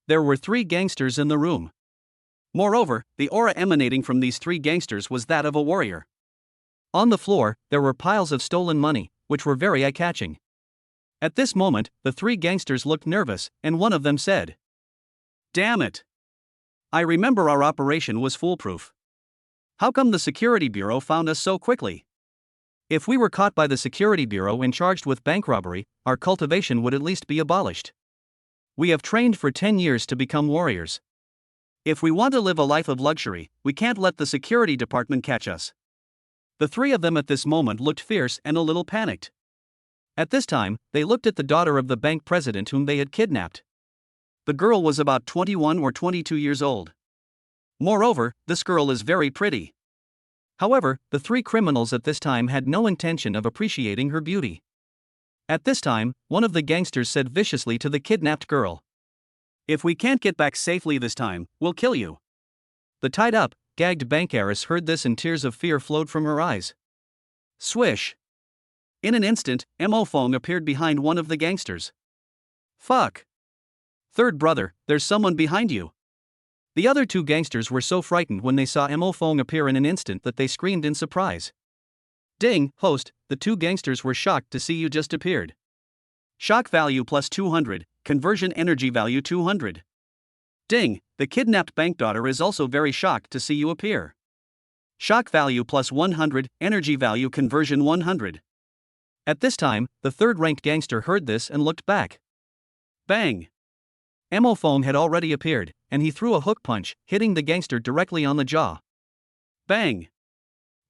There were 3 gangsters in the room. Moreover, the aura emanating from these 3 gangsters was that of a warrior. On the floor, there were piles of stolen money, which were very eye-catching. At this moment, the three gangsters looked nervous, and one of them said, "Damn it! I remember our operation was foolproof. How come the Security Bureau found us so quickly? If we were caught by the Security Bureau and charged with bank robbery, our cultivation would at least be abolished. We have trained for 10 years to become warriors. If we want to live a life of luxury, we can't let the security department catch us." The three of them at this moment looked fierce and a little panicked. At this time, they looked at the daughter of the bank president whom they had kidnapped. The girl was about 21 or 22 years old. Moreover, this girl is very pretty. However, the three criminals at this time had no intention of appreciating her beauty. At this time, one of the gangsters said viciously to the kidnapped girl, "If we can't get back safely this time, we'll kill you." The tied-up, gagged bank heiress heard this and tears of fear flowed from her eyes. Swish! In an instant, Mo Fong appeared behind one of the gangsters. "Fuck! Third brother, there's someone behind you." The other two gangsters were so frightened when they saw Mo Fong appear in an instant that they screamed in surprise. "Ding, host, the two gangsters were shocked to see you just appeared. Shock value plus 200, conversion energy value 200. Ding, the kidnapped bank daughter is also very shocked to see you appear. Shock value plus 100, energy value conversion 100. At this time, the third-ranked gangster heard this and looked back. Bang! Mo Fong had already appeared, and he threw a hook punch, hitting the gangster directly on the jaw. Bang!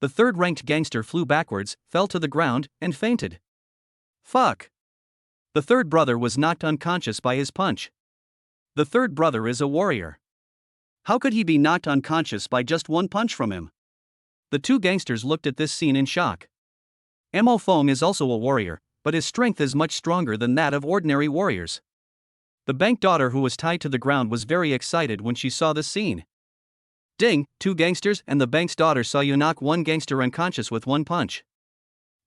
The third-ranked gangster flew backwards, fell to the ground, and fainted. Fuck! The third brother was knocked unconscious by his punch. The third brother is a warrior. How could he be knocked unconscious by just one punch from him? The two gangsters looked at this scene in shock. Mo Fong is also a warrior, but his strength is much stronger than that of ordinary warriors. The bank daughter who was tied to the ground was very excited when she saw this scene. Ding, two gangsters and the bank's daughter saw you knock one gangster unconscious with one punch.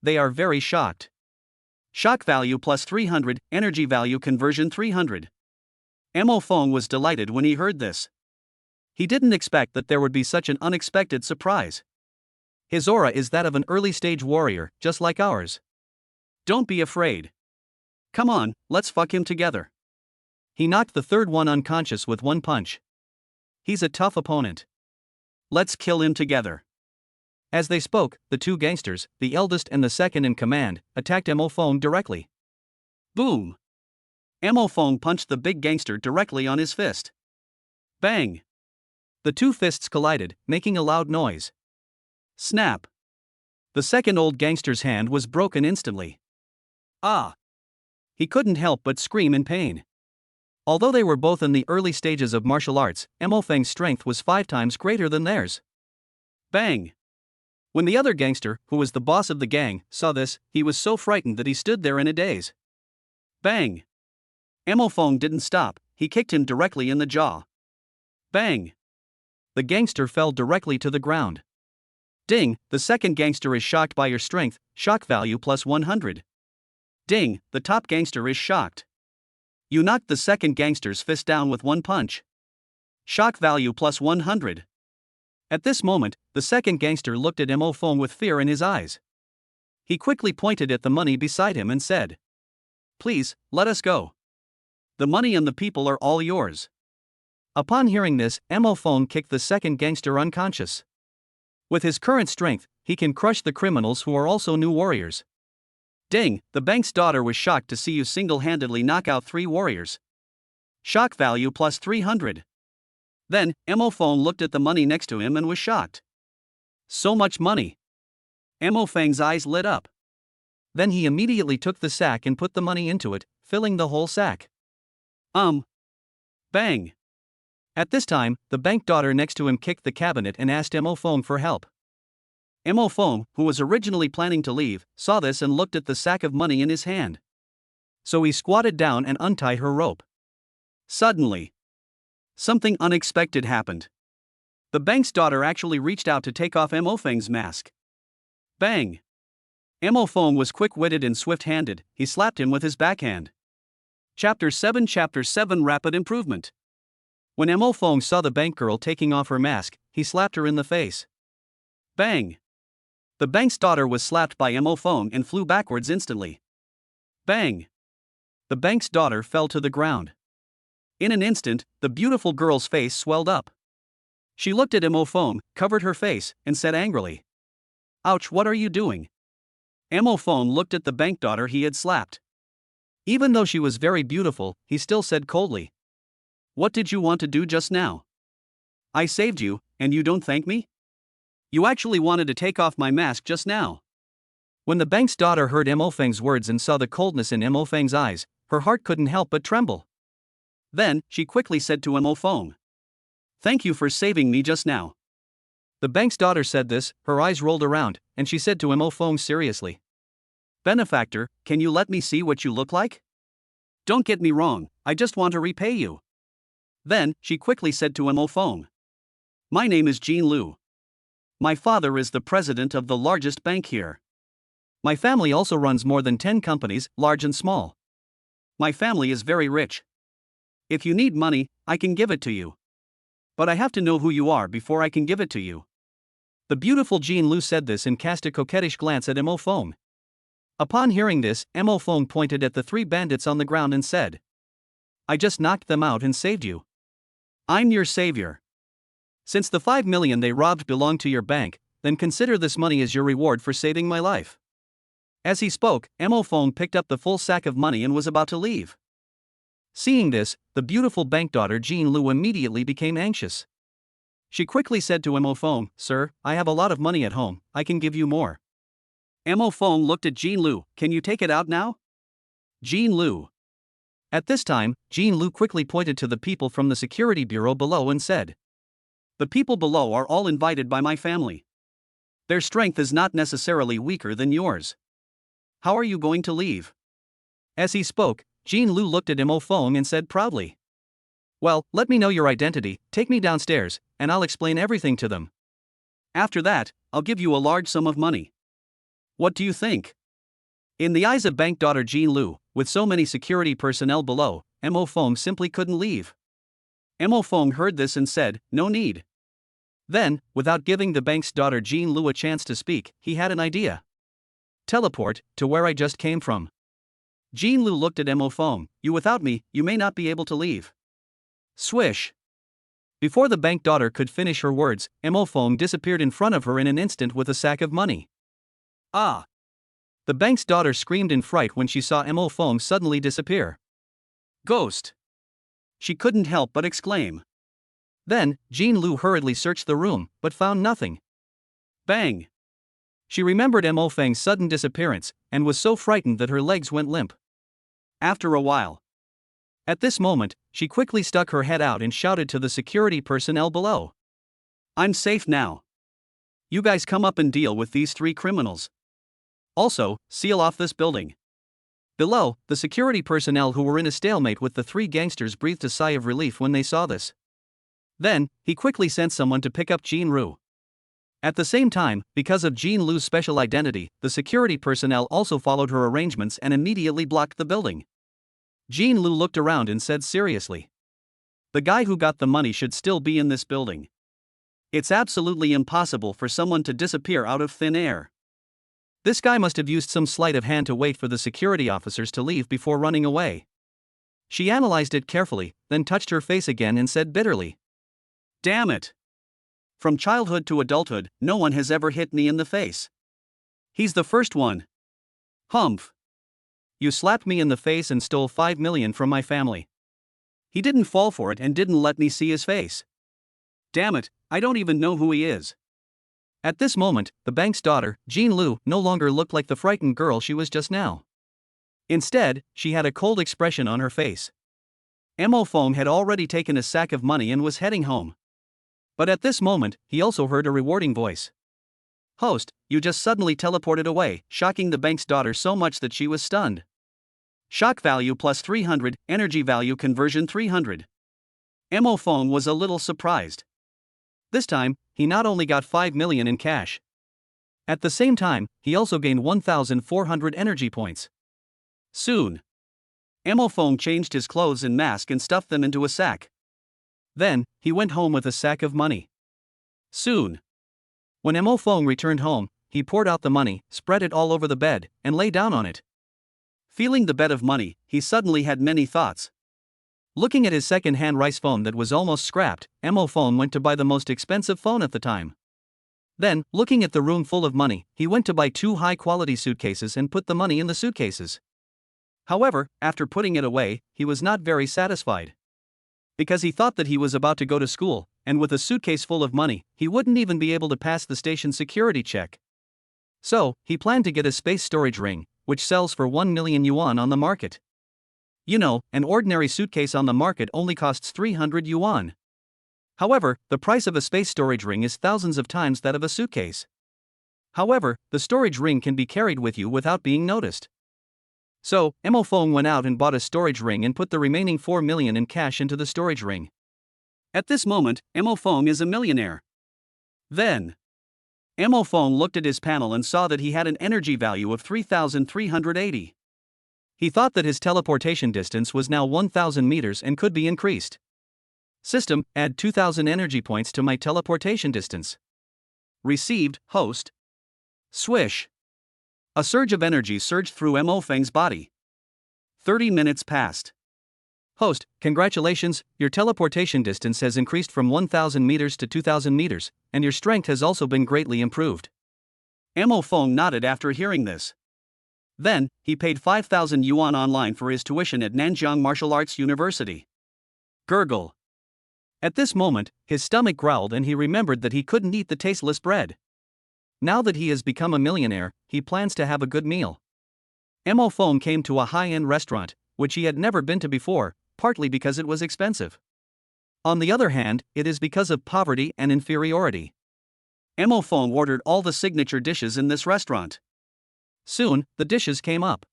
They are very shocked. Shock value plus 300, energy value conversion 300. Mo Fong was delighted when he heard this. He didn't expect that there would be such an unexpected surprise. His aura is that of an early-stage warrior, just like ours. Don't be afraid. Come on, let's fuck him together. He knocked the third one unconscious with one punch. He's a tough opponent. Let's kill him together. As they spoke, the two gangsters, the eldest and the second in command, attacked Mo Fong directly. Boom! Mo Fong punched the big gangster directly on his fist. Bang! The two fists collided, making a loud noise. Snap! The second old gangster's hand was broken instantly. Ah! He couldn't help but scream in pain. Although they were both in the early stages of martial arts, Mo Feng's strength was 5 times greater than theirs. Bang! When the other gangster, who was the boss of the gang, saw this, he was so frightened that he stood there in a daze. Bang! Mo Fong didn't stop, he kicked him directly in the jaw. Bang! The gangster fell directly to the ground. Ding, the second gangster is shocked by your strength, shock value plus 100. Ding, the top gangster is shocked. You knocked the second gangster's fist down with one punch. Shock value plus 100. At this moment, the second gangster looked at Mo Fong with fear in his eyes. He quickly pointed at the money beside him and said, "Please, let us go. The money and the people are all yours." Upon hearing this, Mo Fong kicked the second gangster unconscious. With his current strength, he can crush the criminals who are also new warriors. Ding, the bank's daughter was shocked to see you single-handedly knock out 3 warriors. Shock value plus 300. Then, Mo Fong looked at the money next to him and was shocked. So much money. Mo Feng's eyes lit up. Then he immediately took the sack and put the money into it, filling the whole sack. Bang. At this time, the bank daughter next to him kicked the cabinet and asked Mo Fong for help. Mo Fong, who was originally planning to leave, saw this and looked at the sack of money in his hand. So he squatted down and untied her rope. Suddenly, something unexpected happened. The bank's daughter actually reached out to take off Mo Feng's mask. Bang! Mo Fong was quick-witted and swift-handed, he slapped him with his backhand. Chapter 7 Rapid Improvement. When Mo Fong saw the bank girl taking off her mask, he slapped her in the face. Bang! The bank's daughter was slapped by Mo Fong and flew backwards instantly. Bang! the bank's daughter fell to the ground. In an instant, the beautiful girl's face swelled up. She looked at Emophone, covered her face, and said angrily, "Ouch, what are you doing?" Emophone looked at the bank daughter he had slapped. Even though she was very beautiful, he still said coldly, "What did you want to do just now? I saved you, and you don't thank me? You actually wanted to take off my mask just now." When the bank's daughter heard Emofeng's words and saw the coldness in Emofeng's eyes, her heart couldn't help but tremble. Then, she quickly said to Emofeng, "Thank you for saving me just now." The bank's daughter said this, her eyes rolled around, and she said to Emofeng seriously, "Benefactor, can you let me see what you look like? Don't get me wrong, I just want to repay you." Then, she quickly said to Emofeng, "My name is Jean Lu. My father is the president of the largest bank here. My family also runs more than 10 companies, large and small. My family is very rich. If you need money, I can give it to you. But I have to know who you are before I can give it to you." The beautiful Jean Lu said this and cast a coquettish glance at Emofeng. Upon hearing this, Emofeng pointed at the 3 bandits on the ground and said, "I just knocked them out and saved you. I'm your savior. Since the 5 million they robbed belonged to your bank, then consider this money as your reward for saving my life." As he spoke, Emofeng picked up the full sack of money and was about to leave. Seeing this, the beautiful bank daughter Jean Lu immediately became anxious. She quickly said to Emofeng, "Sir, I have a lot of money at home, I can give you more." Emofeng looked at Jean Lu, "Can you take it out now?" Jean Lu. At this time, Jean Lu quickly pointed to the people from the security bureau below and said, "The people below are all invited by my family. Their strength is not necessarily weaker than yours. How are you going to leave?" As he spoke, Jean Lu looked at Emofeng and said proudly, "Well, let me know your identity, take me downstairs, and I'll explain everything to them. After that, I'll give you a large sum of money. What do you think?" In the eyes of bank daughter Jean Lu, with so many security personnel below, Emofeng simply couldn't leave. Emofeng heard this and said, "No need." Then, without giving the bank's daughter Jean Lu a chance to speak, he had an idea. "Teleport to where I just came from." Jean Lu looked at Emofeng, "You without me, you may not be able to leave." Swish! Before the bank daughter could finish her words, Emofeng disappeared in front of her in an instant with a sack of money. "Ah!" The bank's daughter screamed in fright when she saw Emofeng suddenly disappear. "Ghost!" She couldn't help but exclaim. Then, Jean Lu hurriedly searched the room, but found nothing. Bang! She remembered Emofeng's sudden disappearance, and was so frightened that her legs went limp. After a while. At this moment, she quickly stuck her head out and shouted to the security personnel below, "I'm safe now. You guys come up and deal with these 3 criminals. Also, seal off this building." Below, the security personnel who were in a stalemate with the 3 gangsters breathed a sigh of relief when they saw this. Then, he quickly sent someone to pick up Jean Lu. At the same time, because of Jean Lu's special identity, the security personnel also followed her arrangements and immediately blocked the building. Jean Lu looked around and said seriously, "The guy who got the money should still be in this building. It's absolutely impossible for someone to disappear out of thin air. This guy must have used some sleight of hand to wait for the security officers to leave before running away." She analyzed it carefully, then touched her face again and said bitterly, "Damn it! From childhood to adulthood, no one has ever hit me in the face. He's the first one. Humph! You slapped me in the face and stole 5 million from my family. He didn't fall for it and didn't let me see his face. Damn it, I don't even know who he is." At this moment, the bank's daughter, Jean Lu, no longer looked like the frightened girl she was just now. Instead, she had a cold expression on her face. Emofeng had already taken a sack of money and was heading home. But at this moment, he also heard a rewarding voice. "Host, you just suddenly teleported away, shocking the bank's daughter so much that she was stunned. Shock value plus 300, energy value conversion 300. Emofeng was a little surprised. This time, he not only got 5 million in cash. At the same time, he also gained 1,400 energy points. Soon, Emofeng changed his clothes and mask and stuffed them into a sack. Then, he went home with a sack of money. Soon, when Emofeng returned home, he poured out the money, spread it all over the bed, and lay down on it. Feeling the bed of money, he suddenly had many thoughts. Looking at his second-hand rice phone that was almost scrapped, Mo phone went to buy the most expensive phone at the time. Then, looking at the room full of money, he went to buy 2 high-quality suitcases and put the money in the suitcases. However, after putting it away, he was not very satisfied. Because he thought that he was about to go to school, and with a suitcase full of money, he wouldn't even be able to pass the station security check. So, he planned to get a space storage ring, which sells for 1 million yuan on the market. You know, an ordinary suitcase on the market only costs 300 yuan. However, the price of a space storage ring is thousands of times that of a suitcase. However, the storage ring can be carried with you without being noticed. So, Mo Feng went out and bought a storage ring and put the remaining 4 million in cash into the storage ring. At this moment, Mo Feng is a millionaire. Then, Mo Feng looked at his panel and saw that he had an energy value of 3,380. He thought that his teleportation distance was now 1,000 meters and could be increased. System, add 2,000 energy points to my teleportation distance. Received, host. Swish. A surge of energy surged through Mo Feng's body. 30 minutes passed. Host, congratulations, your teleportation distance has increased from 1,000 meters to 2,000 meters, and your strength has also been greatly improved. Mo Feng nodded after hearing this. Then, he paid 5,000 yuan online for his tuition at Nanjiang Martial Arts University. Gurgle. At this moment, his stomach growled and he remembered that he couldn't eat the tasteless bread. Now that he has become a millionaire, he plans to have a good meal. Mo Feng came to a high-end restaurant, which he had never been to before, partly because it was expensive. On the other hand, it is because of poverty and inferiority. Mo Feng ordered all the signature dishes in this restaurant. Soon, the dishes came up.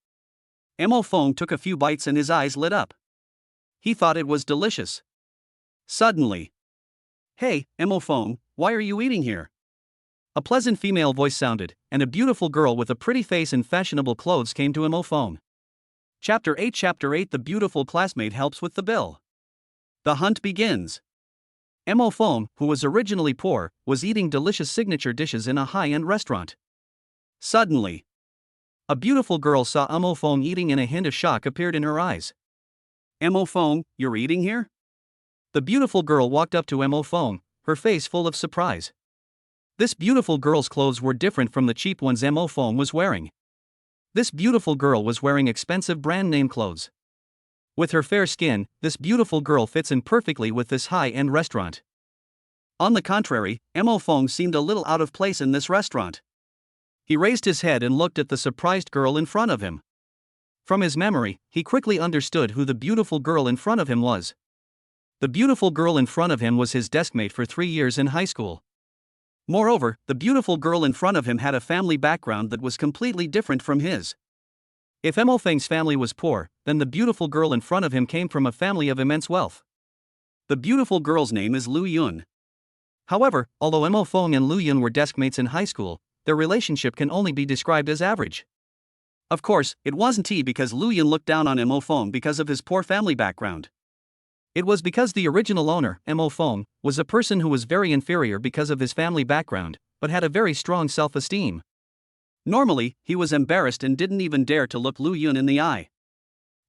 Mo Feng took a few bites and his eyes lit up. He thought it was delicious. Suddenly, "Hey, Mo Feng, why are you eating here?" A pleasant female voice sounded, and a beautiful girl with a pretty face and fashionable clothes came to Mo Feng. Chapter 8 The beautiful classmate helps with the bill. The hunt begins. Mo Feng, who was originally poor, was eating delicious signature dishes in a high-end restaurant. Suddenly, a beautiful girl saw Mo Feng eating and a hint of shock appeared in her eyes. "Mo Feng, you're eating here?" The beautiful girl walked up to Mo Feng, her face full of surprise. This beautiful girl's clothes were different from the cheap ones Mo Feng was wearing. This beautiful girl was wearing expensive brand name clothes. With her fair skin, this beautiful girl fits in perfectly with this high-end restaurant. On the contrary, Mo Feng seemed a little out of place in this restaurant. He raised his head and looked at the surprised girl in front of him. From his memory, he quickly understood who the beautiful girl in front of him was. The beautiful girl in front of him was his deskmate for 3 years in high school. Moreover, the beautiful girl in front of him had a family background that was completely different from his. If Mo Feng's family was poor, then the beautiful girl in front of him came from a family of immense wealth. The beautiful girl's name is Lu Yun. However, although Mo Feng and Lu Yun were deskmates in high school, their relationship can only be described as average. Of course, it wasn't because Lu Yun looked down on Mo Feng because of his poor family background. It was because the original owner, Mo Feng, was a person who was very inferior because of his family background, but had a very strong self-esteem. Normally, he was embarrassed and didn't even dare to look Lu Yun in the eye.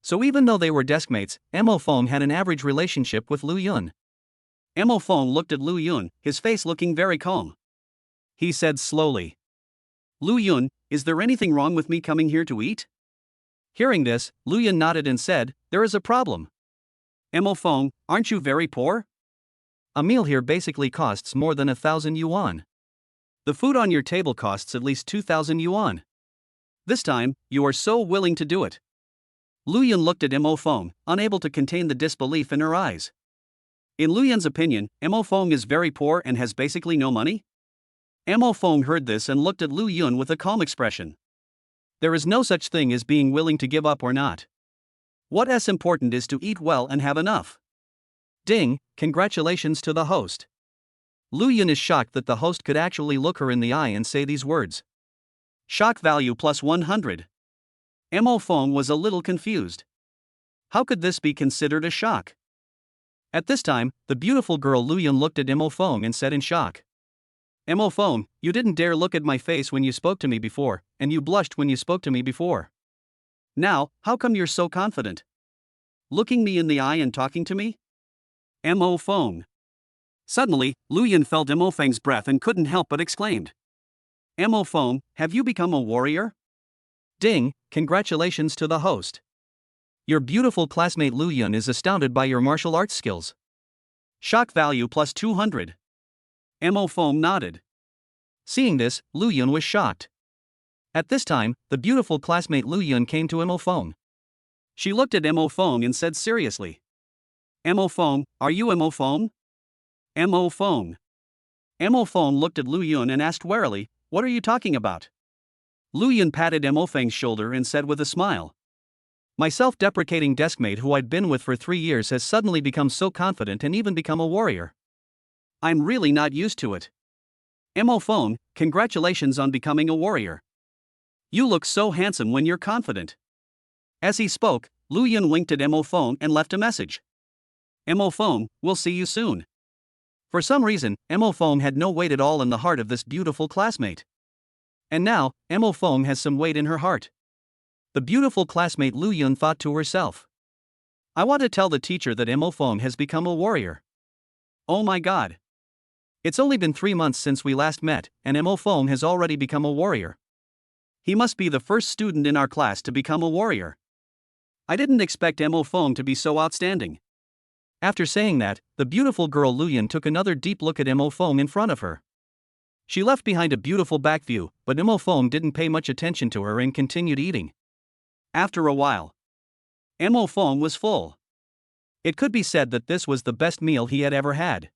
So even though they were deskmates, Mo Feng had an average relationship with Lu Yun. Mo Feng looked at Lu Yun, his face looking very calm. He said slowly, "Lu Yun, is there anything wrong with me coming here to eat?" Hearing this, Lu Yun nodded and said, "There is a problem." "Mo Feng, aren't you very poor? A meal here basically costs more than 1,000 yuan. The food on your table costs at least 2,000 yuan. This time, you are so willing to do it." Lu Yun looked at Mo Feng, unable to contain the disbelief in her eyes. In Lu Yun's opinion, Mo Feng is very poor and has basically no money? Mo Feng heard this and looked at Lu Yun with a calm expression. There is no such thing as being willing to give up or not. What's important is to eat well and have enough. Ding, congratulations to the host. Lu Yun is shocked that the host could actually look her in the eye and say these words. Shock value plus 100. Mo Feng was a little confused. How could this be considered a shock? At this time, the beautiful girl Lu Yun looked at Mo Feng and said in shock. Mo Feng, you didn't dare look at my face when you spoke to me before, and you blushed when you spoke to me before. Now, how come you're so confident? Looking me in the eye and talking to me? Mo Feng. Suddenly, Lu Yun felt Mo Feng's breath and couldn't help but exclaimed. Mo Feng, have you become a warrior? Ding, congratulations to the host. Your beautiful classmate Lu Yun is astounded by your martial arts skills. Shock value plus 200. Mo Feng nodded. Seeing this, Lu Yun was shocked. At this time, the beautiful classmate Lu Yun came to Mo Feng. She looked at Mo Feng and said seriously. Mo Feng, are you Mo Feng? Mo Feng. Mo Feng looked at Lu Yun and asked warily, what are you talking about? Lu Yun patted Mo Feng's shoulder and said with a smile. My self-deprecating deskmate who I'd been with for 3 years has suddenly become so confident and even become a warrior. I'm really not used to it. Mo Feng, congratulations on becoming a warrior. You look so handsome when you're confident. As he spoke, Lu Yun winked at Mo Feng and left a message. Mo Feng, we'll see you soon. For some reason, Mo Feng had no weight at all in the heart of this beautiful classmate. And now, Mo Feng has some weight in her heart. The beautiful classmate Lu Yun thought to herself. I want to tell the teacher that Mo Feng has become a warrior. Oh my god. It's only been 3 months since we last met, and Mo Feng has already become a warrior. He must be the first student in our class to become a warrior. I didn't expect Mo Feng to be so outstanding. After saying that, the beautiful girl Lu Yun took another deep look at Mo Feng in front of her. She left behind a beautiful back view, but Mo Feng didn't pay much attention to her and continued eating. After a while, Mo Feng was full. It could be said that this was the best meal he had ever had.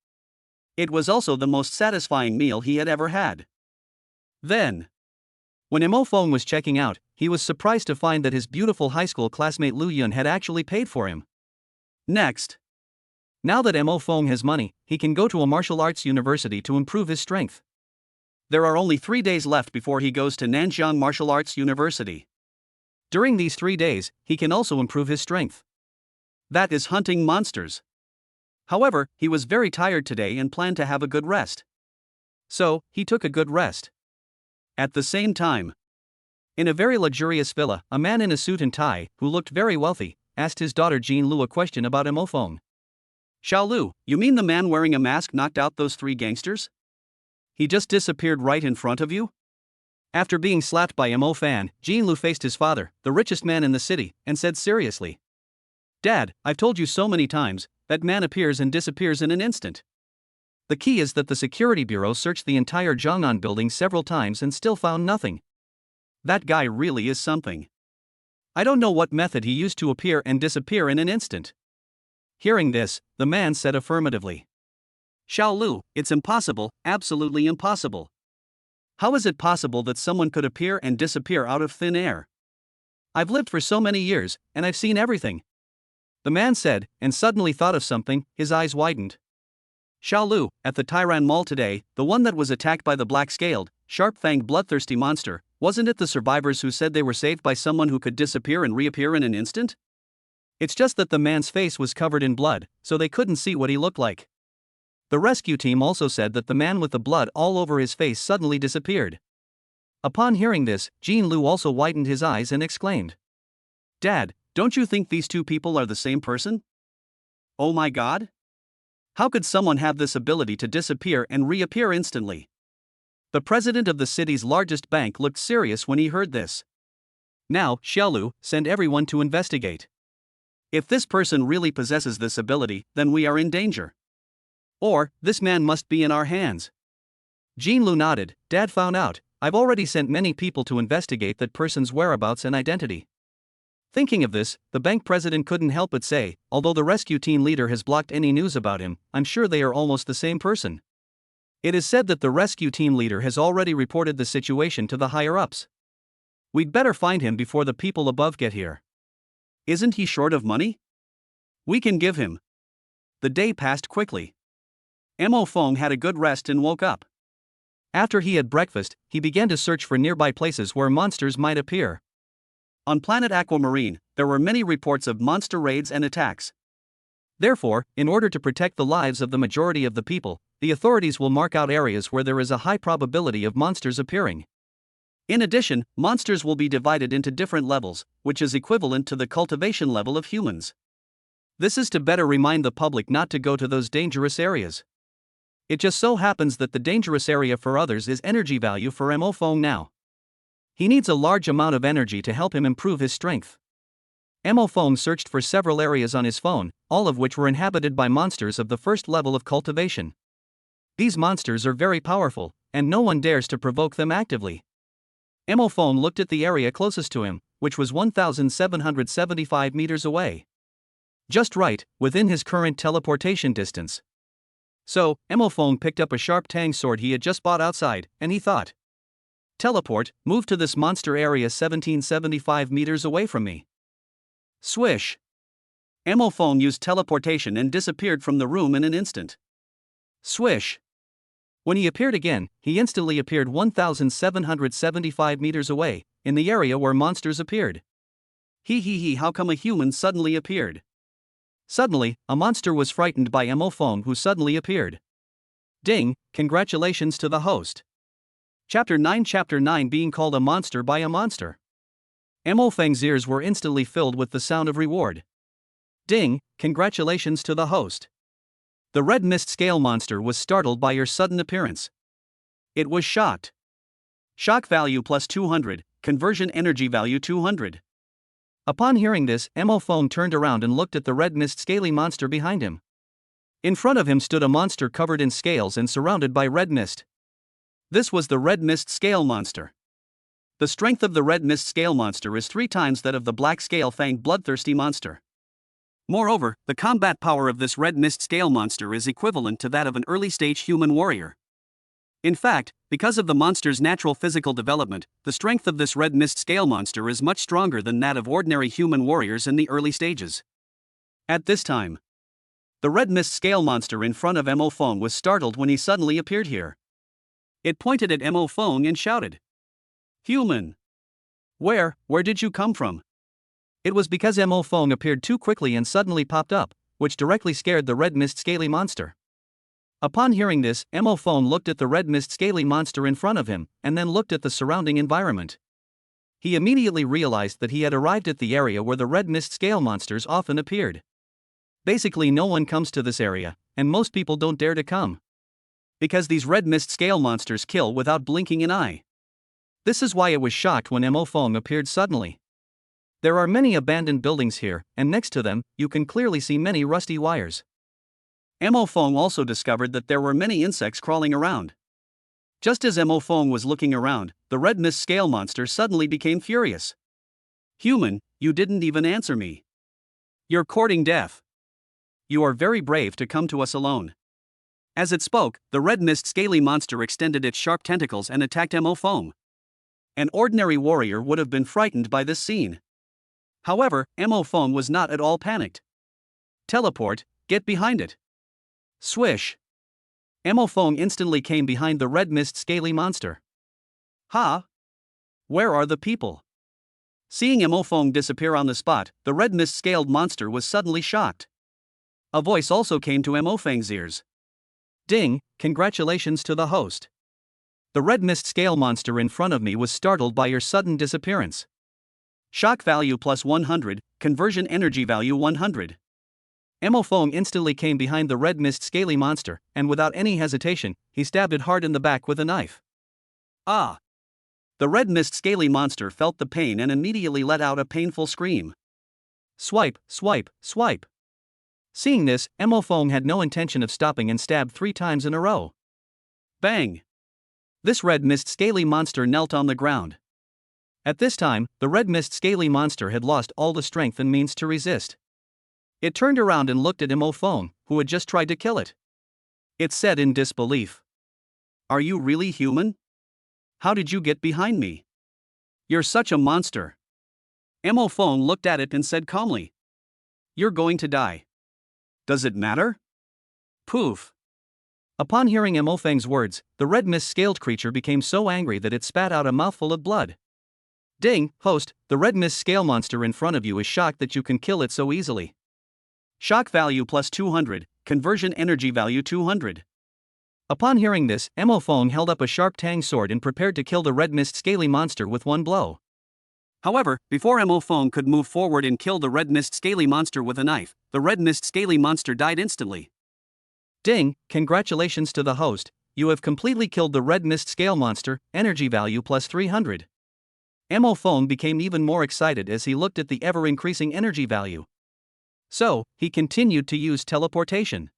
It was also the most satisfying meal he had ever had. Then, when Mo Feng was checking out, he was surprised to find that his beautiful high school classmate Lu Yun had actually paid for him. Next, now that Mo Feng has money, he can go to a martial arts university to improve his strength. There are only 3 days left before he goes to Nanjiang Martial Arts University. During these 3 days, he can also improve his strength. That is hunting monsters. However, he was very tired today and planned to have a good rest. So, he took a good rest. At the same time, in a very luxurious villa, a man in a suit and tie, who looked very wealthy, asked his daughter Jean Lu a question about Mo Feng. Xiao Lu, you mean the man wearing a mask knocked out those 3 gangsters? He just disappeared right in front of you? After being slapped by Mo Fan, Jean Lu faced his father, the richest man in the city, and said seriously. Dad, I've told you so many times, that man appears and disappears in an instant. The key is that the security bureau searched the entire Zhongnan building several times and still found nothing. That guy really is something. I don't know what method he used to appear and disappear in an instant. Hearing this, the man said affirmatively. Xiao Lu, it's impossible, absolutely impossible. How is it possible that someone could appear and disappear out of thin air? I've lived for so many years, and I've seen everything. The man said, and suddenly thought of something, his eyes widened. Xiao Lu, at the Tyran Mall today, the one that was attacked by the black-scaled, sharp-fanged bloodthirsty monster, wasn't it the survivors who said they were saved by someone who could disappear and reappear in an instant? It's just that the man's face was covered in blood, so they couldn't see what he looked like. The rescue team also said that the man with the blood all over his face suddenly disappeared. Upon hearing this, Jean Lu also widened his eyes and exclaimed. Dad, don't you think these 2 people are the same person? Oh my god? How could someone have this ability to disappear and reappear instantly? The president of the city's largest bank looked serious when he heard this. Now, Xiaolu, send everyone to investigate. If this person really possesses this ability, then we are in danger. Or, this man must be in our hands. Jean Lu nodded. Dad found out. I've already sent many people to investigate that person's whereabouts and identity. Thinking of this, the bank president couldn't help but say, although the rescue team leader has blocked any news about him, I'm sure they are almost the same person. It is said that the rescue team leader has already reported the situation to the higher-ups. We'd better find him before the people above get here. Isn't he short of money? We can give him. The day passed quickly. Mo Feng had a good rest and woke up. After he had breakfast, he began to search for nearby places where monsters might appear. On planet Aquamarine, there were many reports of monster raids and attacks. Therefore, in order to protect the lives of the majority of the people, the authorities will mark out areas where there is a high probability of monsters appearing. In addition, monsters will be divided into different levels, which is equivalent to the cultivation level of humans. This is to better remind the public not to go to those dangerous areas. It just so happens that the dangerous area for others is energy value for Mo Fong now. He needs a large amount of energy to help him improve his strength. Mo Fong searched for several areas on his phone, all of which were inhabited by monsters of the first level of cultivation. These monsters are very powerful, and no one dares to provoke them actively. Mo Fong looked at the area closest to him, which was 1,775 meters away. Just right, within his current teleportation distance. So, Mo Fong picked up a sharp tang sword he had just bought outside, and he thought, "Teleport, move to this monster area 1775 meters away from me." Swish! Mo Fong used teleportation and disappeared from the room in an instant. Swish! When he appeared again, he instantly appeared 1,775 meters away, in the area where monsters appeared. How come a human suddenly appeared? Suddenly, a monster was frightened by Mo Fong, who suddenly appeared. Ding, congratulations to the host. Chapter 9 Being called a monster by a monster. Mo Feng's ears were instantly filled with the sound of reward. Ding, congratulations to the host. The red mist scale monster was startled by your sudden appearance. It was shocked. Shock value plus 200, conversion energy value 200. Upon hearing this, Mo Fong turned around and looked at the red mist scaly monster behind him. In front of him stood a monster covered in scales and surrounded by red mist. This was the red mist scale monster. The strength of the red mist scale monster is 3 times that of the black scale fanged bloodthirsty monster. Moreover, the combat power of this red mist scale monster is equivalent to that of an early-stage human warrior. In fact, because of the monster's natural physical development, the strength of this red mist scale monster is much stronger than that of ordinary human warriors in the early stages. At this time, the red mist scale monster in front of Mo Fong was startled when he suddenly appeared here. It pointed at Mo Fong and shouted, "Human! Where did you come from?" It was because Mo Fong appeared too quickly and suddenly popped up, which directly scared the red mist scaly monster. Upon hearing this, Mo Fong looked at the red mist scaly monster in front of him, and then looked at the surrounding environment. He immediately realized that he had arrived at the area where the red mist scale monsters often appeared. Basically, no one comes to this area, and most people don't dare to come. Because these red mist scale monsters kill without blinking an eye. This is why it was shocked when Mo Fong appeared suddenly. There are many abandoned buildings here, and next to them, you can clearly see many rusty wires. Mo Fong also discovered that there were many insects crawling around. Just as Mo Fong was looking around, the red mist scale monster suddenly became furious. "Human, you didn't even answer me. You're courting death. You are very brave to come to us alone." As it spoke, the red mist scaly monster extended its sharp tentacles and attacked Mo Fong. An ordinary warrior would have been frightened by this scene. However, Mo Fong was not at all panicked. "Teleport, get behind it." Swish! Mo Fong instantly came behind the red mist scaly monster. "Ha! Where are the people?" Seeing Mo Fong disappear on the spot, the red mist scaled monster was suddenly shocked. A voice also came to Mo Feng's ears. "Ding, congratulations to the host. The red mist scale monster in front of me was startled by your sudden disappearance. Shock value plus 100, conversion energy value 100. Mo Fong instantly came behind the red mist scaly monster, and without any hesitation, he stabbed it hard in the back with a knife. Ah! The red mist scaly monster felt the pain and immediately let out a painful scream. Swipe, swipe, swipe. Seeing this, Mo Fong had no intention of stopping and stabbed 3 times in a row. Bang! This red mist scaly monster knelt on the ground. At this time, the red mist scaly monster had lost all the strength and means to resist. It turned around and looked at Mo Fong, who had just tried to kill it. It said in disbelief, "Are you really human? How did you get behind me? You're such a monster." Mo Fong looked at it and said calmly, "You're going to die. Does it matter?" Poof! Upon hearing Mo Feng's words, the red mist scaled creature became so angry that it spat out a mouthful of blood. Ding, host, the red mist scale monster in front of you is shocked that you can kill it so easily. Shock value plus 200, conversion energy value 200. Upon hearing this, Mo Feng held up a sharp tang sword and prepared to kill the red mist scaly monster with one blow. However, before Mo Feng could move forward and kill the red mist scaly monster with a knife, the red mist scaly monster died instantly. Ding, congratulations to the host, you have completely killed the red mist scale monster, energy value plus 300. Mo Feng became even more excited as he looked at the ever-increasing energy value. So, he continued to use teleportation.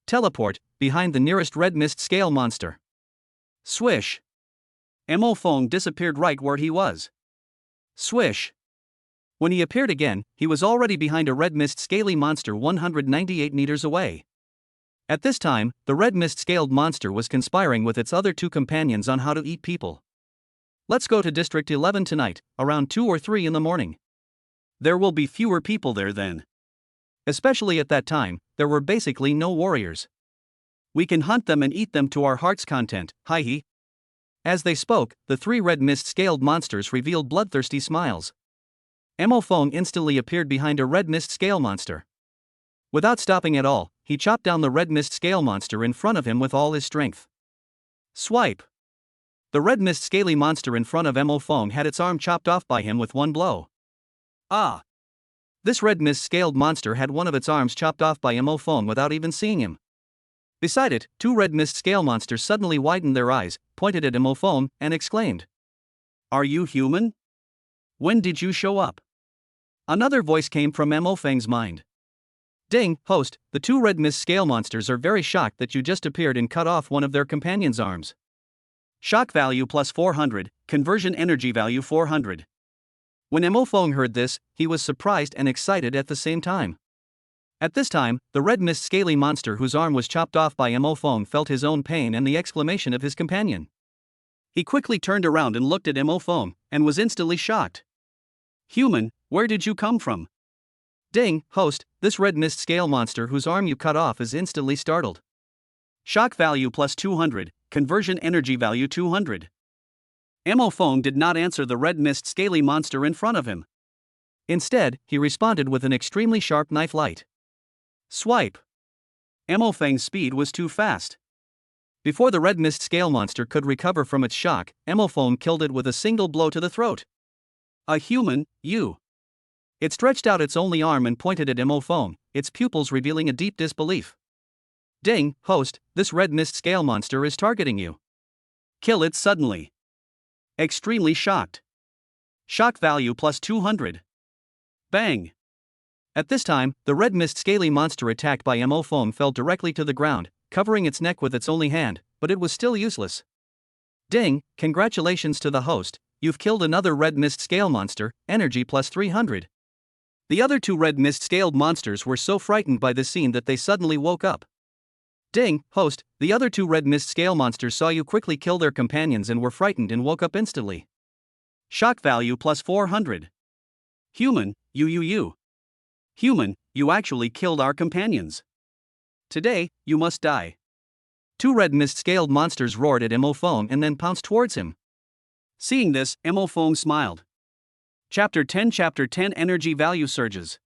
Teleport, behind the nearest red mist scale monster. Swish. Mo Feng disappeared right where he was. Swish. When he appeared again, he was already behind a red mist scaly monster 198 meters away. At this time, the red mist scaled monster was conspiring with its other two companions on how to eat people. Let's go to District 11 tonight, around 2 or 3 in the morning. There will be fewer people there then. Especially at that time, there were basically no warriors. We can hunt them and eat them to our heart's content, hi-hi. As they spoke, the 3 red mist-scaled monsters revealed bloodthirsty smiles. Mo Feng instantly appeared behind a red mist scale monster. Without stopping at all, he chopped down the red mist scale monster in front of him with all his strength. Swipe. The red mist scaly monster in front of Mo Feng had its arm chopped off by him with one blow. Ah! This red mist scaled monster had one of its arms chopped off by Mo Feng without even seeing him. Beside it, 2 red mist scale monsters suddenly widened their eyes, pointed at Mo Feng, and exclaimed, "Are you human? When did you show up?" Another voice came from Mo Feng's mind. Ding, host, the 2 red mist scale monsters are very shocked that you just appeared and cut off one of their companions' arms. Shock value plus 400, conversion energy value 400. When Mo Feng heard this, he was surprised and excited at the same time. At this time, the red mist scaly monster whose arm was chopped off by Mo Feng felt his own pain and the exclamation of his companion. He quickly turned around and looked at Mo Feng, and was instantly shocked. "Human, where did you come from?" Ding, host, this red mist scale monster whose arm you cut off is instantly startled. Shock value plus 200, conversion energy value 200. Mo Feng did not answer the red mist scaly monster in front of him. Instead, he responded with an extremely sharp knife light. Swipe. Mo Feng's speed was too fast. Before the red mist scale monster could recover from its shock, Mo Feng killed it with a single blow to the throat. "A human, you." It stretched out its only arm and pointed at Mo Feng, its pupils revealing a deep disbelief. Ding, host, this red mist scale monster is targeting you. Kill it suddenly. Extremely shocked. Shock value plus 200. Bang. At this time, the red mist scaly monster attacked by Mo Feng fell directly to the ground, covering its neck with its only hand, but it was still useless. Ding, congratulations to the host, you've killed another red mist scale monster, energy plus 300. The other 2 red mist scaled monsters were so frightened by the scene that they suddenly woke up. Ding, host, the other 2 red mist scale monsters saw you quickly kill their companions and were frightened and woke up instantly. Shock value plus 400. Human, you. Human, you actually killed our companions. Today, you must die. 2 red mist-scaled monsters roared at Mo Feng and then pounced towards him. Seeing this, Mo Feng smiled. Chapter 10 Energy Value Surges.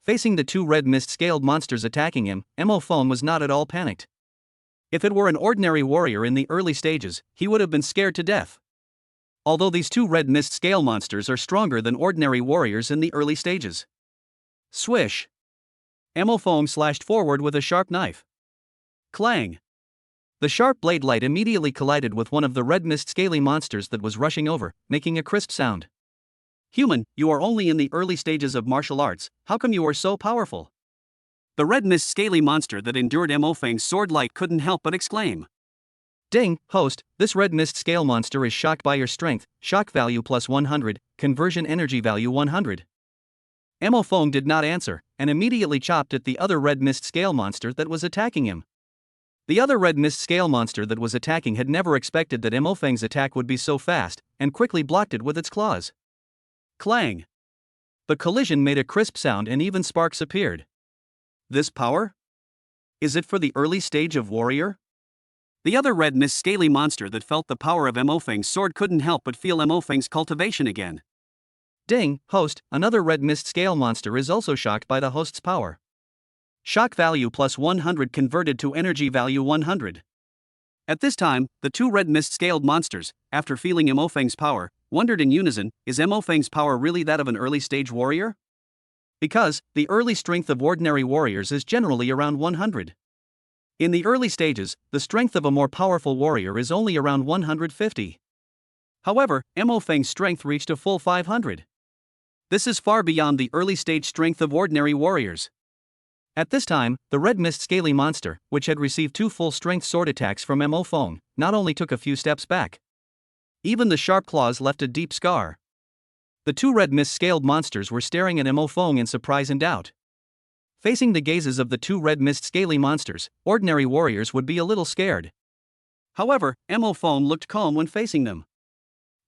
Facing the 2 red mist-scaled monsters attacking him, Mo Feng was not at all panicked. If it were an ordinary warrior in the early stages, he would have been scared to death. Although these 2 red mist-scale monsters are stronger than ordinary warriors in the early stages. Swish. Mo Feng slashed forward with a sharp knife. Clang. The sharp blade light immediately collided with one of the red mist scaly monsters that was rushing over, making a crisp sound. Human, you are only in the early stages of martial arts, how come you are so powerful? The red mist scaly monster that endured Mo Feng's sword light couldn't help but exclaim. Ding, host, this red mist scale monster is shocked by your strength, shock value plus 100, conversion energy value 100. Mo Feng did not answer, and immediately chopped at the other red mist scale monster that was attacking him. The other red mist scale monster that was attacking had never expected that Mo Feng's attack would be so fast, and quickly blocked it with its claws. Clang! The collision made a crisp sound and even sparks appeared. This power? Is it for the early stage of warrior? The other red mist scaly monster that felt the power of Mo Feng's sword couldn't help but feel Mo Feng's cultivation again. Ding, host, another red mist scale monster is also shocked by the host's power. Shock value plus 100 converted to energy value 100. At this time, the two red mist-scaled monsters, after feeling Imofeng's power, wondered in unison, is Imofeng's power really that of an early-stage warrior? Because, the early strength of ordinary warriors is generally around 100. In the early stages, the strength of a more powerful warrior is only around 150. However, Imofeng's strength reached a full 500. This is far beyond the early-stage strength of ordinary warriors. At this time, the red mist-scaly monster, which had received 2 full-strength sword attacks from Imofeng, not only took a few steps back. Even the sharp claws left a deep scar. The two red mist-scaled monsters were staring at Imofeng in surprise and doubt. Facing the gazes of the two red mist-scaly monsters, ordinary warriors would be a little scared. However, Imofeng looked calm when facing them.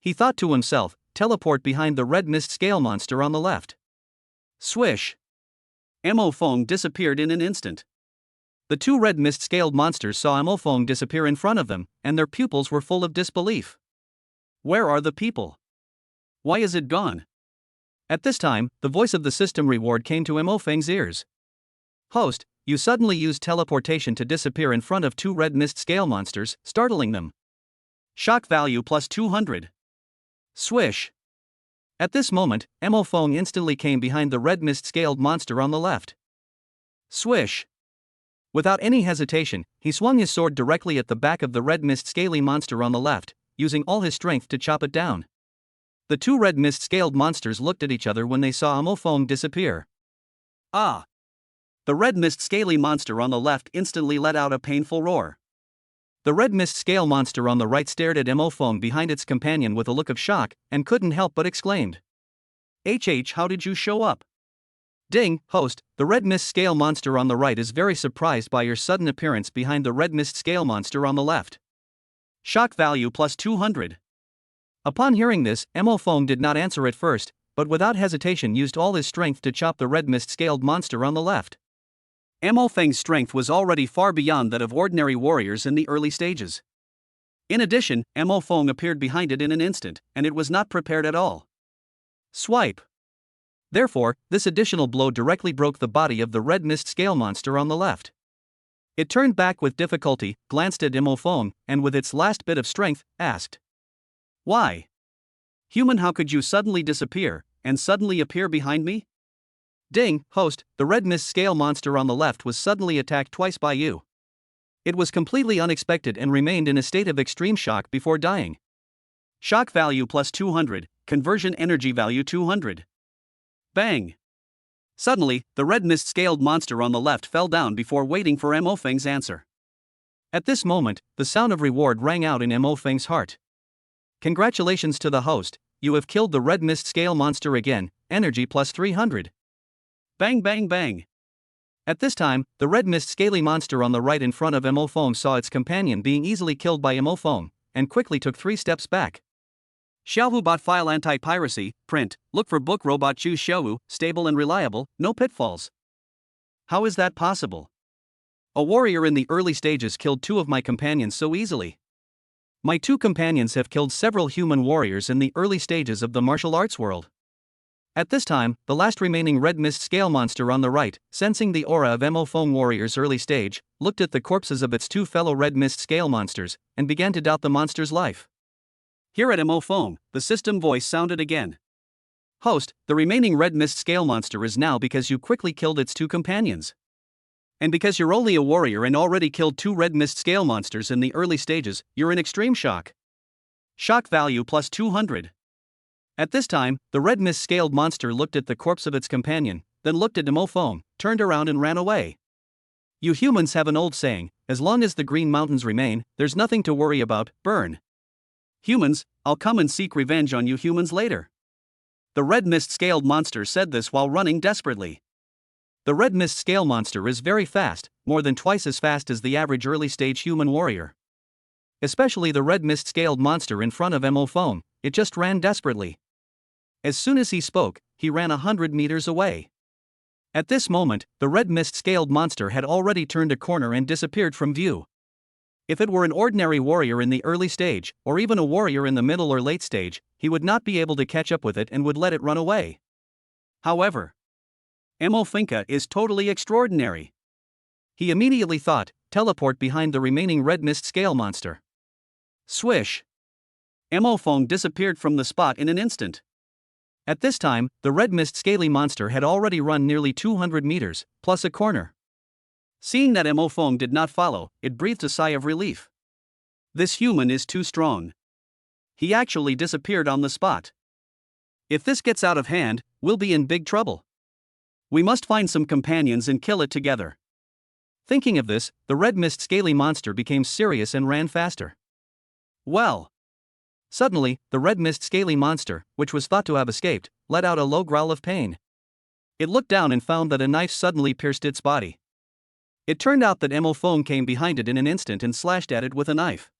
He thought to himself, teleport behind the red mist-scale monster on the left. Swish! Imofeng disappeared in an instant. The two red mist-scaled monsters saw Imofeng disappear in front of them, and their pupils were full of disbelief. Where are the people? Why is it gone? At this time, the voice of the system reward came to Imofeng's ears. Host, you suddenly used teleportation to disappear in front of two red mist-scale monsters, startling them. Shock value plus 200. Swish! At this moment, Imofeng instantly came behind the red mist-scaled monster on the left. Swish! Without any hesitation, he swung his sword directly at the back of the red mist-scaly monster on the left, using all his strength to chop it down. The two red mist-scaled monsters looked at each other when they saw Imofeng disappear. Ah! The red mist-scaly monster on the left instantly let out a painful roar. The red mist-scale monster on the right stared at Imofeng behind its companion with a look of shock, and couldn't help but exclaimed. How did you show up? Ding, host, the red mist-scale monster on the right is very surprised by your sudden appearance behind the red mist-scale monster on the left. Shock value plus 200. Upon hearing this, Imofeng did not answer at first, but without hesitation used all his strength to chop the red mist-scaled monster on the left. Imofeng's strength was already far beyond that of ordinary warriors in the early stages. In addition, Imofeng appeared behind it in an instant, and it was not prepared at all. Swipe! Therefore, this additional blow directly broke the body of the red mist-scale monster on the left. It turned back with difficulty, glanced at Imofeng, and with its last bit of strength, asked. Why? Human, how could you suddenly disappear, and suddenly appear behind me? Ding, host, the red mist-scale monster on the left was suddenly attacked twice by you. It was completely unexpected and remained in a state of extreme shock before dying. Shock value plus 200, conversion energy value 200. Bang! Suddenly, the red mist-scaled monster on the left fell down before waiting for Imofeng's answer. At this moment, the sound of reward rang out in Imofeng's heart. Congratulations to the host, you have killed the red mist-scale monster again, energy plus 300. Bang bang bang. At this time, the red mist-scaly monster on the right in front of Imofeng saw its companion being easily killed by Imofeng, and quickly took 3 steps back. Xiaohu file anti-piracy, print, look for book robot choose Xiaohu, stable and reliable, no pitfalls. How is that possible? A warrior in the early stages killed 2 of my companions so easily. My 2 companions have killed several human warriors in the early stages of the martial arts world. At this time, the last remaining red mist-scale monster on the right, sensing the aura of Imofeng warrior's early stage, looked at the corpses of its 2 fellow red mist-scale monsters, and began to doubt the monster's life. Here at Imofeng, the system voice sounded again. Host, the remaining red mist-scale monster is now because you quickly killed its 2 companions. And because you're only a warrior and already killed 2 red mist-scale monsters in the early stages, you're in extreme shock. Shock value plus 200. At this time, the red mist-scaled monster looked at the corpse of its companion, then looked at Imofeng, turned around and ran away. You humans have an old saying, as long as the green mountains remain, there's nothing to worry about, burn. Humans, I'll come and seek revenge on you humans later. The red mist-scaled monster said this while running desperately. The red mist-scale monster is very fast, more than twice as fast as the average early-stage human warrior. Especially the red mist-scaled monster in front of Imofeng, it just ran desperately. As soon as he spoke, he ran 100 meters away. At this moment, the red mist-scaled monster had already turned a corner and disappeared from view. If it were an ordinary warrior in the early stage, or even a warrior in the middle or late stage, he would not be able to catch up with it and would let it run away. However, Imofeng is totally extraordinary. He immediately thought, teleport behind the remaining red mist scale monster. Swish! Emophone disappeared from the spot in an instant. At this time, the red mist scaly monster had already run nearly 200 meters, plus a corner. Seeing that Emophone did not follow, it breathed a sigh of relief. This human is too strong. He actually disappeared on the spot. If this gets out of hand, we'll be in big trouble. We must find some companions and kill it together. Thinking of this, the red mist scaly monster became serious and ran faster. Well! Suddenly, the red mist scaly monster, which was thought to have escaped, let out a low growl of pain. It looked down and found that a knife suddenly pierced its body. It turned out that Emophone came behind it in an instant and slashed at it with a knife.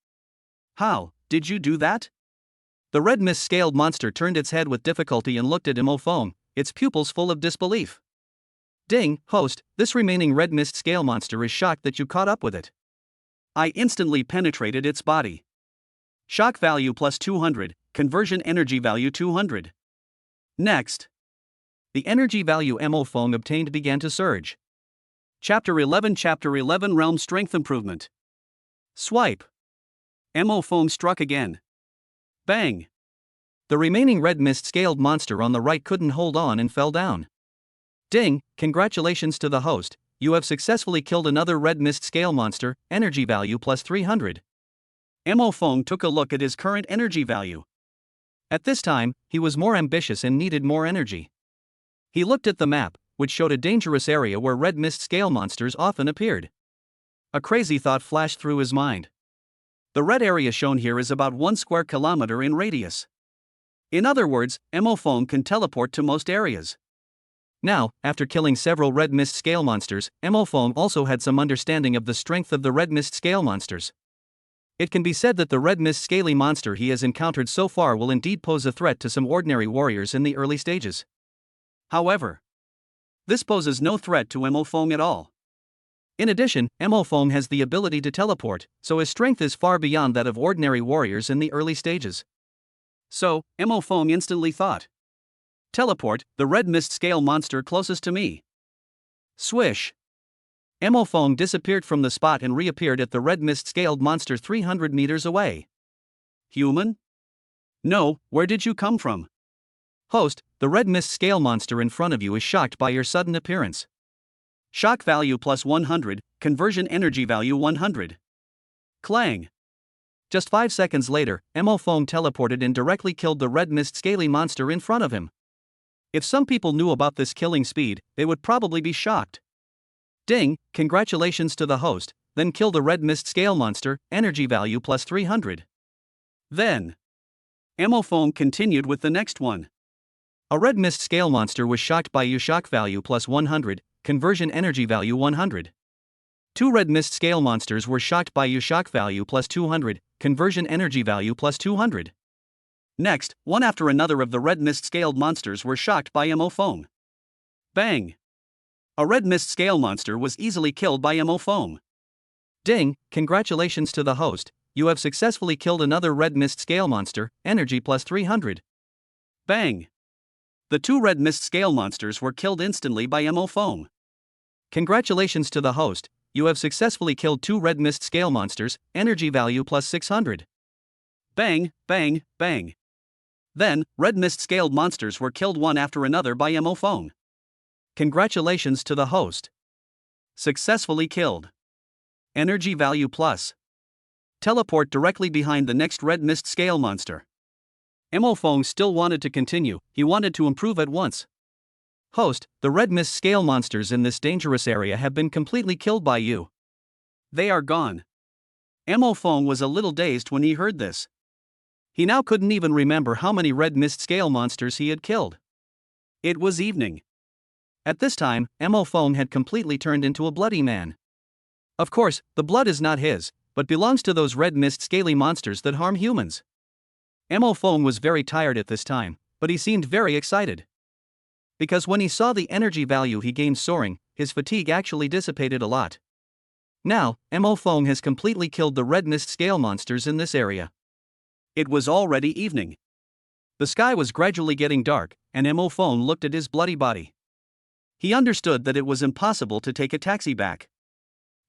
How did you do that? The red mist scaled monster turned its head with difficulty and looked at Emophone, its pupils full of disbelief. Ding, host, this remaining red mist scale monster is shocked that you caught up with it. I instantly penetrated its body. Shock value plus 200, conversion energy value 200. Next. The energy value Emophone obtained began to surge. Chapter 11 Realm Strength Improvement. Swipe. Emophone struck again. Bang. The remaining red mist scaled monster on the right couldn't hold on and fell down. Ding, congratulations to the host, you have successfully killed another red mist scale monster, energy value plus 300. Emophone took a look at his current energy value. At this time, he was more ambitious and needed more energy. He looked at the map, which showed a dangerous area where red mist scale monsters often appeared. A crazy thought flashed through his mind. The red area shown here is about 1 square kilometer in radius. In other words, Emophone can teleport to most areas. Now, after killing several red mist scale monsters, Emophone also had some understanding of the strength of the red mist scale monsters. It can be said that the red mist scaly monster he has encountered so far will indeed pose a threat to some ordinary warriors in the early stages. However, this poses no threat to Emophone at all. In addition, Emophone has the ability to teleport, so his strength is far beyond that of ordinary warriors in the early stages. So, Emophone instantly thought. Teleport, the red mist scale monster closest to me. Swish. Emophone disappeared from the spot and reappeared at the red mist scaled monster 300 meters away. Human? No, where did you come from? Host, the red mist scale monster in front of you is shocked by your sudden appearance. Shock value plus 100, conversion energy value 100. Clang. Just 5 seconds later, Emophone teleported and directly killed the red mist scaly monster in front of him. If some people knew about this killing speed, they would probably be shocked. Ding, congratulations to the host, then kill the red mist scale monster, energy value plus 300. Then, Emophone continued with the next one. A red mist scale monster was shocked by you, shock value plus 100, conversion energy value 100. 2 red mist scale monsters were shocked by you, shock value plus 200, conversion energy value plus 200. Next, one after another of the red mist scaled monsters were shocked by Emophone. Bang! A red mist scale monster was easily killed by Emophone. Ding, congratulations to the host, you have successfully killed another red mist scale monster, energy plus 300. Bang! The 2 red mist scale monsters were killed instantly by Emophone. Congratulations to the host, you have successfully killed 2 red mist scale monsters, energy value plus 600. Bang, bang, bang. Then, red mist scaled monsters were killed one after another by Emophone. Congratulations to the host. Successfully killed. Energy value plus. Teleport directly behind the next red mist scale monster. Emophone still wanted to continue, he wanted to improve at once. Host, the red mist scale monsters in this dangerous area have been completely killed by you. They are gone. Emophone was a little dazed when he heard this. He now couldn't even remember how many red mist scale monsters he had killed. It was evening. At this time, Emophone had completely turned into a bloody man. Of course, the blood is not his, but belongs to those red mist scaly monsters that harm humans. Emophone was very tired at this time, but he seemed very excited. Because when he saw the energy value he gained soaring, his fatigue actually dissipated a lot. Now, Emophone has completely killed the red mist scale monsters in this area. It was already evening. The sky was gradually getting dark, and Emophone looked at his bloody body. He understood that it was impossible to take a taxi back.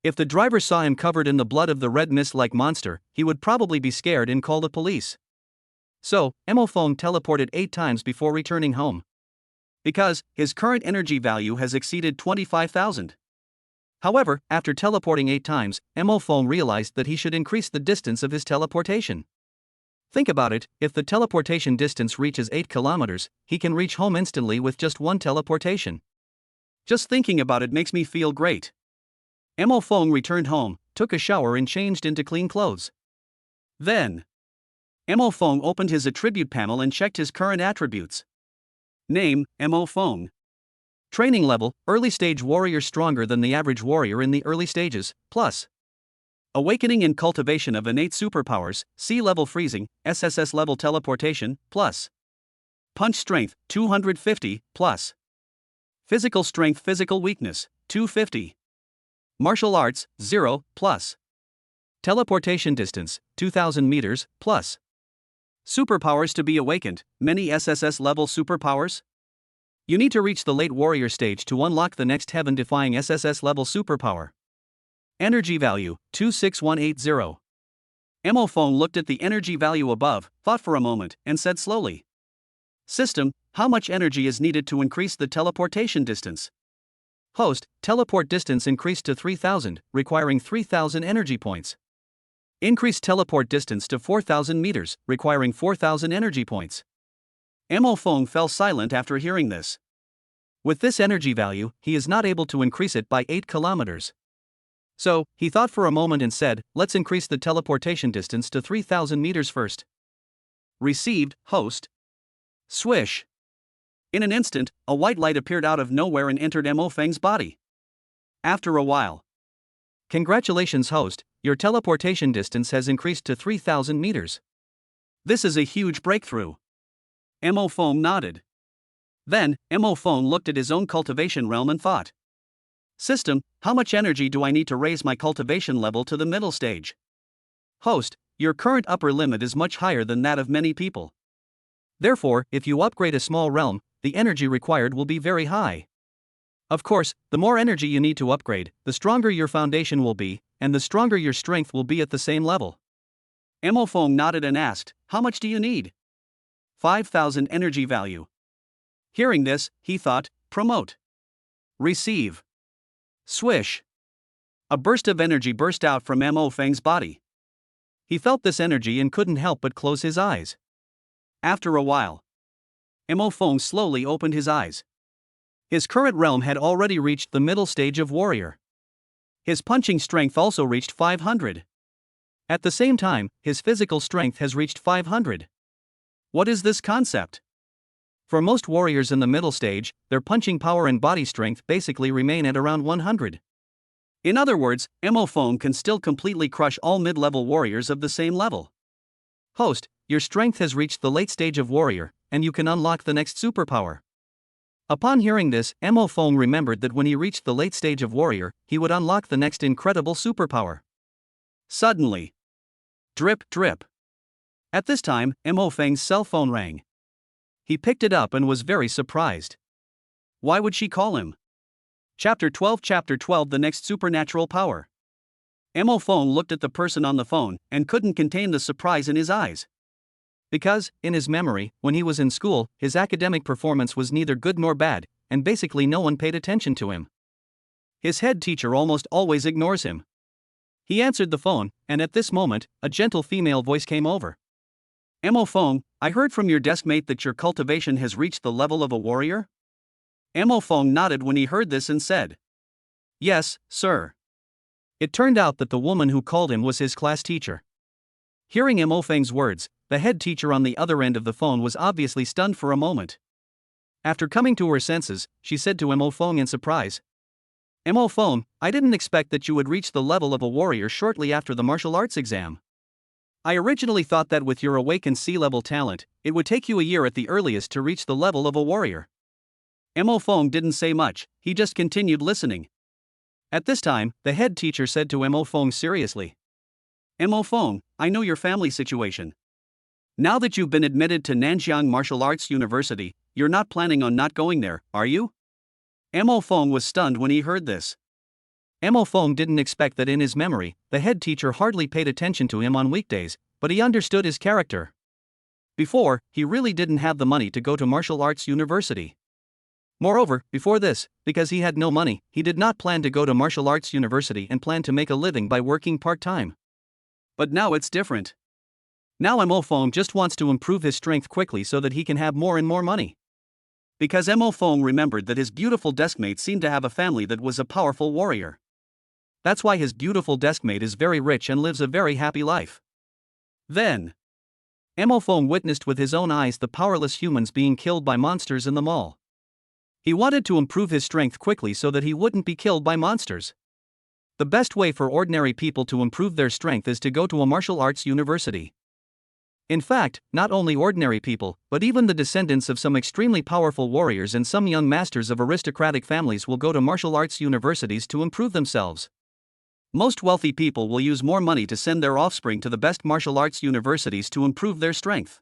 If the driver saw him covered in the blood of the red mist-like monster, he would probably be scared and call the police. So, Mo Fong teleported 8 times before returning home. Because his current energy value has exceeded 25,000. However, after teleporting 8 times, Mo Fong realized that he should increase the distance of his teleportation. Think about it, if the teleportation distance reaches 8 kilometers, he can reach home instantly with just one teleportation. Just thinking about it makes me feel great. Mo Fong returned home, took a shower and changed into clean clothes. Then, Mo Fong opened his attribute panel and checked his current attributes. Name, Mo Fong. Training level, early stage warrior, stronger than the average warrior in the early stages, plus. Awakening and cultivation of innate superpowers, C-level freezing, SSS-level teleportation, plus. Punch strength, 250, plus. Physical strength, physical weakness, 250. Martial arts, 0, plus. Teleportation distance, 2,000 meters, plus. Superpowers to be awakened, many SSS-level superpowers? You need to reach the late warrior stage to unlock the next heaven-defying SSS-level superpower. Energy value, 26180. Mo Fong looked at the energy value above, thought for a moment, and said slowly. System, how much energy is needed to increase the teleportation distance? Host, teleport distance increased to 3,000, requiring 3,000 energy points. Increase teleport distance to 4,000 meters, requiring 4,000 energy points. Mo Fong fell silent after hearing this. With this energy value, he is not able to increase it by 8 kilometers. So, he thought for a moment and said, let's increase the teleportation distance to 3,000 meters first. Received, host. Swish. In an instant, a white light appeared out of nowhere and entered Mo Feng's body. After a while. Congratulations, host, your teleportation distance has increased to 3,000 meters. This is a huge breakthrough. Mo Fong nodded. Then, Mo Fong looked at his own cultivation realm and thought. System, how much energy do I need to raise my cultivation level to the middle stage? Host, your current upper limit is much higher than that of many people. Therefore, if you upgrade a small realm, the energy required will be very high. Of course, the more energy you need to upgrade, the stronger your foundation will be, and the stronger your strength will be at the same level. Mo Fong nodded and asked, how much do you need? 5,000 energy value. Hearing this, he thought, promote. Receive. Swish. A burst of energy burst out from Mo Feng's body. He felt this energy and couldn't help but close his eyes. After a while, Mo Fong slowly opened his eyes. His current realm had already reached the middle stage of warrior. His punching strength also reached 500. At the same time, his physical strength has reached 500. What is this concept? For most warriors in the middle stage, their punching power and body strength basically remain at around 100. In other words, Mo Fong can still completely crush all mid-level warriors of the same level. Host, your strength has reached the late stage of warrior, and you can unlock the next superpower. Upon hearing this, Mo Fong remembered that when he reached the late stage of warrior, he would unlock the next incredible superpower. Suddenly. Drip, drip. At this time, Mo Feng's cell phone rang. He picked it up and was very surprised. Why would she call him? Chapter 12 The next supernatural power. Mo Fong looked at the person on the phone and couldn't contain the surprise in his eyes. Because, in his memory, when he was in school, his academic performance was neither good nor bad, and basically no one paid attention to him. His head teacher almost always ignores him. He answered the phone, and at this moment, a gentle female voice came over. Mo Fong, I heard from your desk mate that your cultivation has reached the level of a warrior? Mo Fong nodded when he heard this and said, yes, sir. It turned out that the woman who called him was his class teacher. Hearing Mo Feng's words, the head teacher on the other end of the phone was obviously stunned for a moment. After coming to her senses, she said to Mo Fong in surprise, Mo Fong, I didn't expect that you would reach the level of a warrior shortly after the martial arts exam. I originally thought that with your awakened C-level talent, it would take you a year at the earliest to reach the level of a warrior. Mo Fong didn't say much, he just continued listening. At this time, the head teacher said to Mo Fong seriously, Mo Fong, I know your family situation. Now that you've been admitted to Nanjiang Martial Arts University, you're not planning on not going there, are you? Mo Fong was stunned when he heard this. Mo Fong didn't expect that in his memory, the head teacher hardly paid attention to him on weekdays, but he understood his character. Before, he really didn't have the money to go to martial arts university. Moreover, before this, because he had no money, he did not plan to go to martial arts university and planned to make a living by working part-time. But now it's different. Now Mo Fong just wants to improve his strength quickly so that he can have more and more money. Because Mo Fong remembered that his beautiful deskmate seemed to have a family that was a powerful warrior. That's why his beautiful deskmate is very rich and lives a very happy life. Then, Mo Fong witnessed with his own eyes the powerless humans being killed by monsters in the mall. He wanted to improve his strength quickly so that he wouldn't be killed by monsters. The best way for ordinary people to improve their strength is to go to a martial arts university. In fact, not only ordinary people, but even the descendants of some extremely powerful warriors and some young masters of aristocratic families will go to martial arts universities to improve themselves. Most wealthy people will use more money to send their offspring to the best martial arts universities to improve their strength.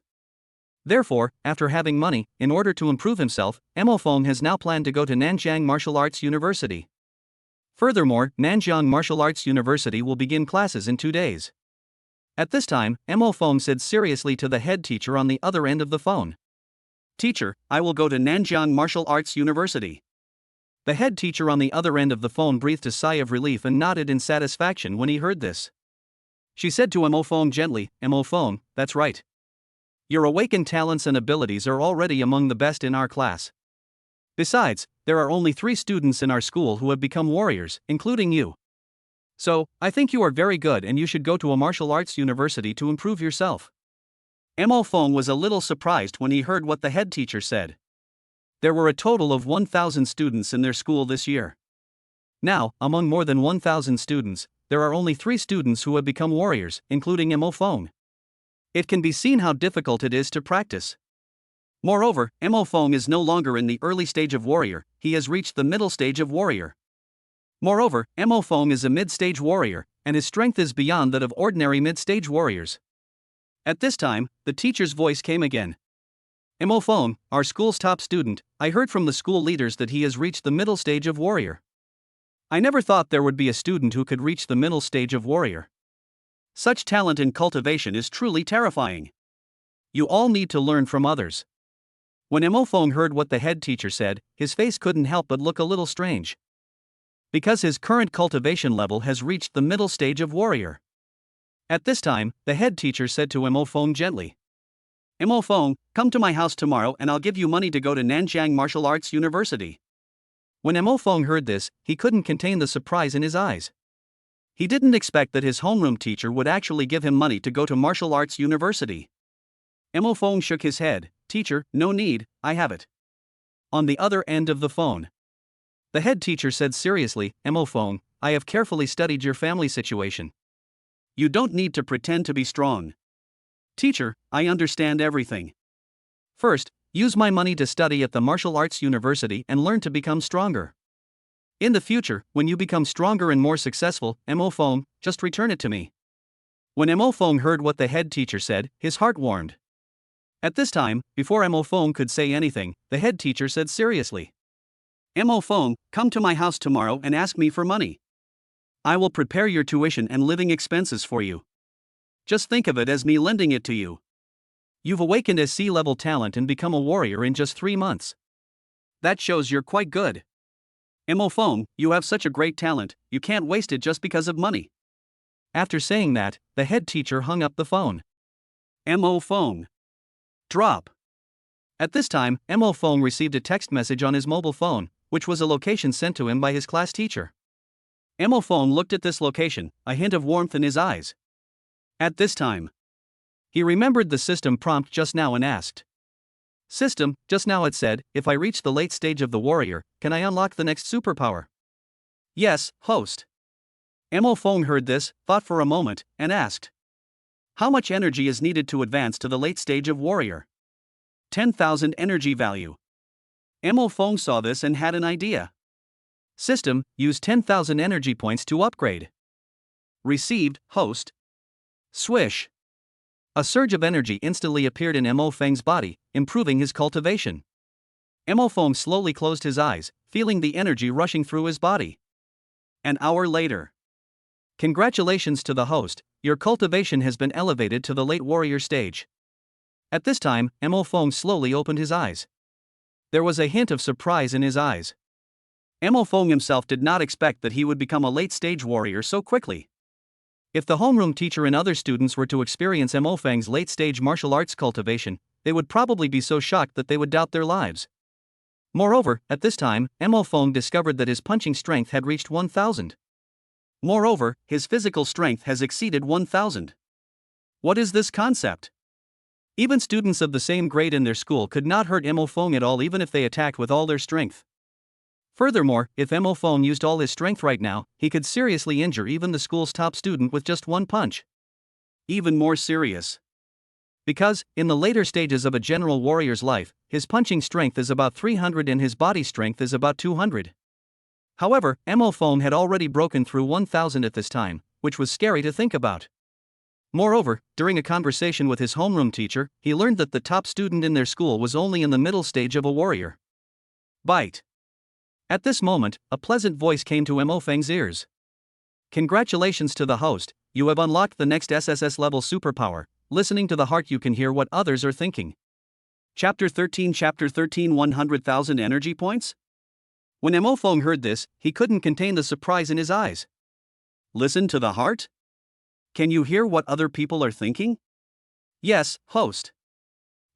Therefore, after having money, in order to improve himself, Mo Fong has now planned to go to Nanjiang Martial Arts University. Furthermore, Nanjiang Martial Arts University will begin classes in 2 days. At this time, Mo Fong said seriously to the head teacher on the other end of the phone. "Teacher, I will go to Nanjiang Martial Arts University." The head teacher on the other end of the phone breathed a sigh of relief and nodded in satisfaction when he heard this. She said to Mo Fong gently, "Mo Fong, that's right. Your awakened talents and abilities are already among the best in our class. Besides, there are only 3 students in our school who have become warriors, including you. So, I think you are very good and you should go to a martial arts university to improve yourself." Mo Fong was a little surprised when he heard what the head teacher said. There were a total of 1,000 students in their school this year. Now, among more than 1,000 students, there are only 3 students who have become warriors, including Mo Fong. It can be seen how difficult it is to practice. Moreover, Mo Fong is no longer in the early stage of warrior, he has reached the middle stage of warrior. Moreover, Mo Fong is a mid-stage warrior, and his strength is beyond that of ordinary mid-stage warriors. At this time, the teacher's voice came again. "Mo Fong, our school's top student, I heard from the school leaders that he has reached the middle stage of warrior. I never thought there would be a student who could reach the middle stage of warrior. Such talent and cultivation is truly terrifying. You all need to learn from others." When Mo Fong heard what the head teacher said, his face couldn't help but look a little strange. Because his current cultivation level has reached the middle stage of warrior. At this time, the head teacher said to Mo Fong gently, "Mo Fong, come to my house tomorrow and I'll give you money to go to Nanjiang Martial Arts University." When Mo Fong heard this, he couldn't contain the surprise in his eyes. He didn't expect that his homeroom teacher would actually give him money to go to martial arts university. Mo Fong shook his head. "Teacher, no need, I have it." On the other end of the phone, the head teacher said seriously, "Mo Fong, I have carefully studied your family situation. You don't need to pretend to be strong. Teacher, I understand everything. First, use my money to study at the martial arts university and learn to become stronger. In the future, when you become stronger and more successful, Mo Fong, just return it to me." When Mo Fong heard what the head teacher said, his heart warmed. At this time, before Mo Fong could say anything, the head teacher said seriously, "Mo Fong, come to my house tomorrow and ask me for money. I will prepare your tuition and living expenses for you. Just think of it as me lending it to you. You've awakened SSS-level talent and become a warrior in just 3 months. That shows you're quite good. Mo Fong, you have such a great talent, you can't waste it just because of money." After saying that, the head teacher hung up the phone. Mo Fong. Drop. At this time, Mo Fong received a text message on his mobile phone, which was a location sent to him by his class teacher. Mo Fong looked at this location, a hint of warmth in his eyes. At this time, he remembered the system prompt just now and asked. "System, just now it said, if I reach the late stage of the warrior, can I unlock the next superpower?" "Yes, host." Mo Fong heard this, thought for a moment, and asked, "How much energy is needed to advance to the late stage of warrior?" 10,000 energy value. Mo Fong saw this and had an idea. System, use 10,000 energy points to upgrade. Received, host. Swish. A surge of energy instantly appeared in Mo Feng's body, improving his cultivation. Mo Feng slowly closed his eyes, feeling the energy rushing through his body. An hour later. Congratulations to the host, your cultivation has been elevated to the late warrior stage. At this time, Mo Fong slowly opened his eyes. There was a hint of surprise in his eyes. Mo Fong himself did not expect that he would become a late-stage warrior so quickly. If the homeroom teacher and other students were to experience Mo Feng's late-stage martial arts cultivation, they would probably be so shocked that they would doubt their lives. Moreover, at this time, Mo Fong discovered that his punching strength had reached 1,000. Moreover, his physical strength has exceeded 1,000. What is this concept? Even students of the same grade in their school could not hurt Mo Fong at all even if they attacked with all their strength. Furthermore, if Mo Fong used all his strength right now, he could seriously injure even the school's top student with just one punch. Even more serious. Because, in the later stages of a general warrior's life, his punching strength is about 300 and his body strength is about 200. However, Mo Fong had already broken through 1,000 at this time, which was scary to think about. Moreover, during a conversation with his homeroom teacher, he learned that the top student in their school was only in the middle stage of a warrior. Bite. At this moment, a pleasant voice came to Mo Feng's ears. Congratulations to the host, you have unlocked the next SSS-level superpower. Listening to the heart you can hear what others are thinking. Chapter 13 100,000 energy points? When Mo Fong heard this, he couldn't contain the surprise in his eyes. Listen to the heart? Can you hear what other people are thinking? Yes, host.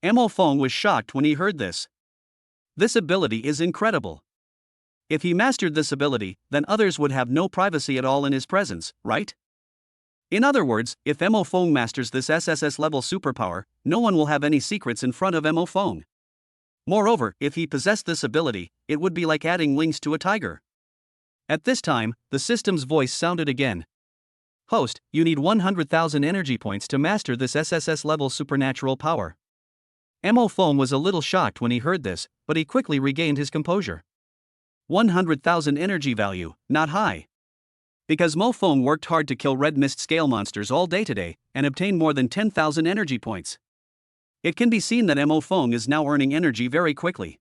Mo Fong was shocked when he heard this. This ability is incredible. If he mastered this ability, then others would have no privacy at all in his presence, right? In other words, if Mo Fong masters this SSS-level superpower, no one will have any secrets in front of Mo Fong. Moreover, if he possessed this ability, it would be like adding wings to a tiger. At this time, the system's voice sounded again. Host, you need 100,000 energy points to master this SSS-level supernatural power. Mo Fong was a little shocked when he heard this, but he quickly regained his composure. 100,000 energy value, not high. Because Mo Fong worked hard to kill red mist scale monsters all day today, and obtained more than 10,000 energy points. It can be seen that Mo Fong is now earning energy very quickly.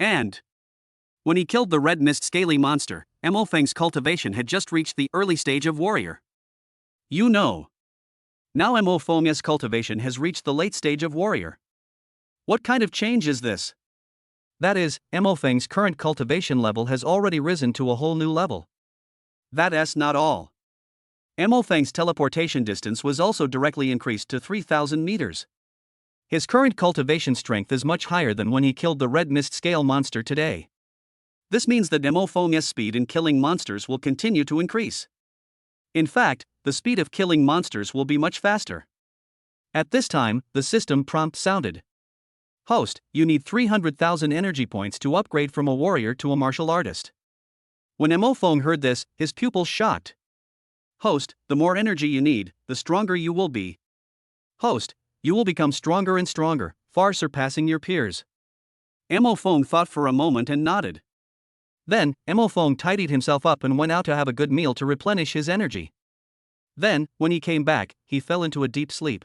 And when he killed the red mist scaly monster, Mo Feng's cultivation had just reached the early stage of warrior. You know. Now Mo Feng's cultivation has reached the late stage of warrior. What kind of change is this? That is, Mo Feng's current cultivation level has already risen to a whole new level. That's not all. Mo Feng's teleportation distance was also directly increased to 3,000 meters. His current cultivation strength is much higher than when he killed the red mist scale monster today. This means that Mo Feng's speed in killing monsters will continue to increase. In fact, the speed of killing monsters will be much faster. At this time, the system prompt sounded. Host, you need 300,000 energy points to upgrade from a warrior to a martial artist. When Mo Fong heard this, his pupils shocked. Host, the more energy you need, the stronger you will be. Host, you will become stronger and stronger, far surpassing your peers. Mo Fong thought for a moment and nodded. Then, Mo Fong tidied himself up and went out to have a good meal to replenish his energy. Then, when he came back, he fell into a deep sleep.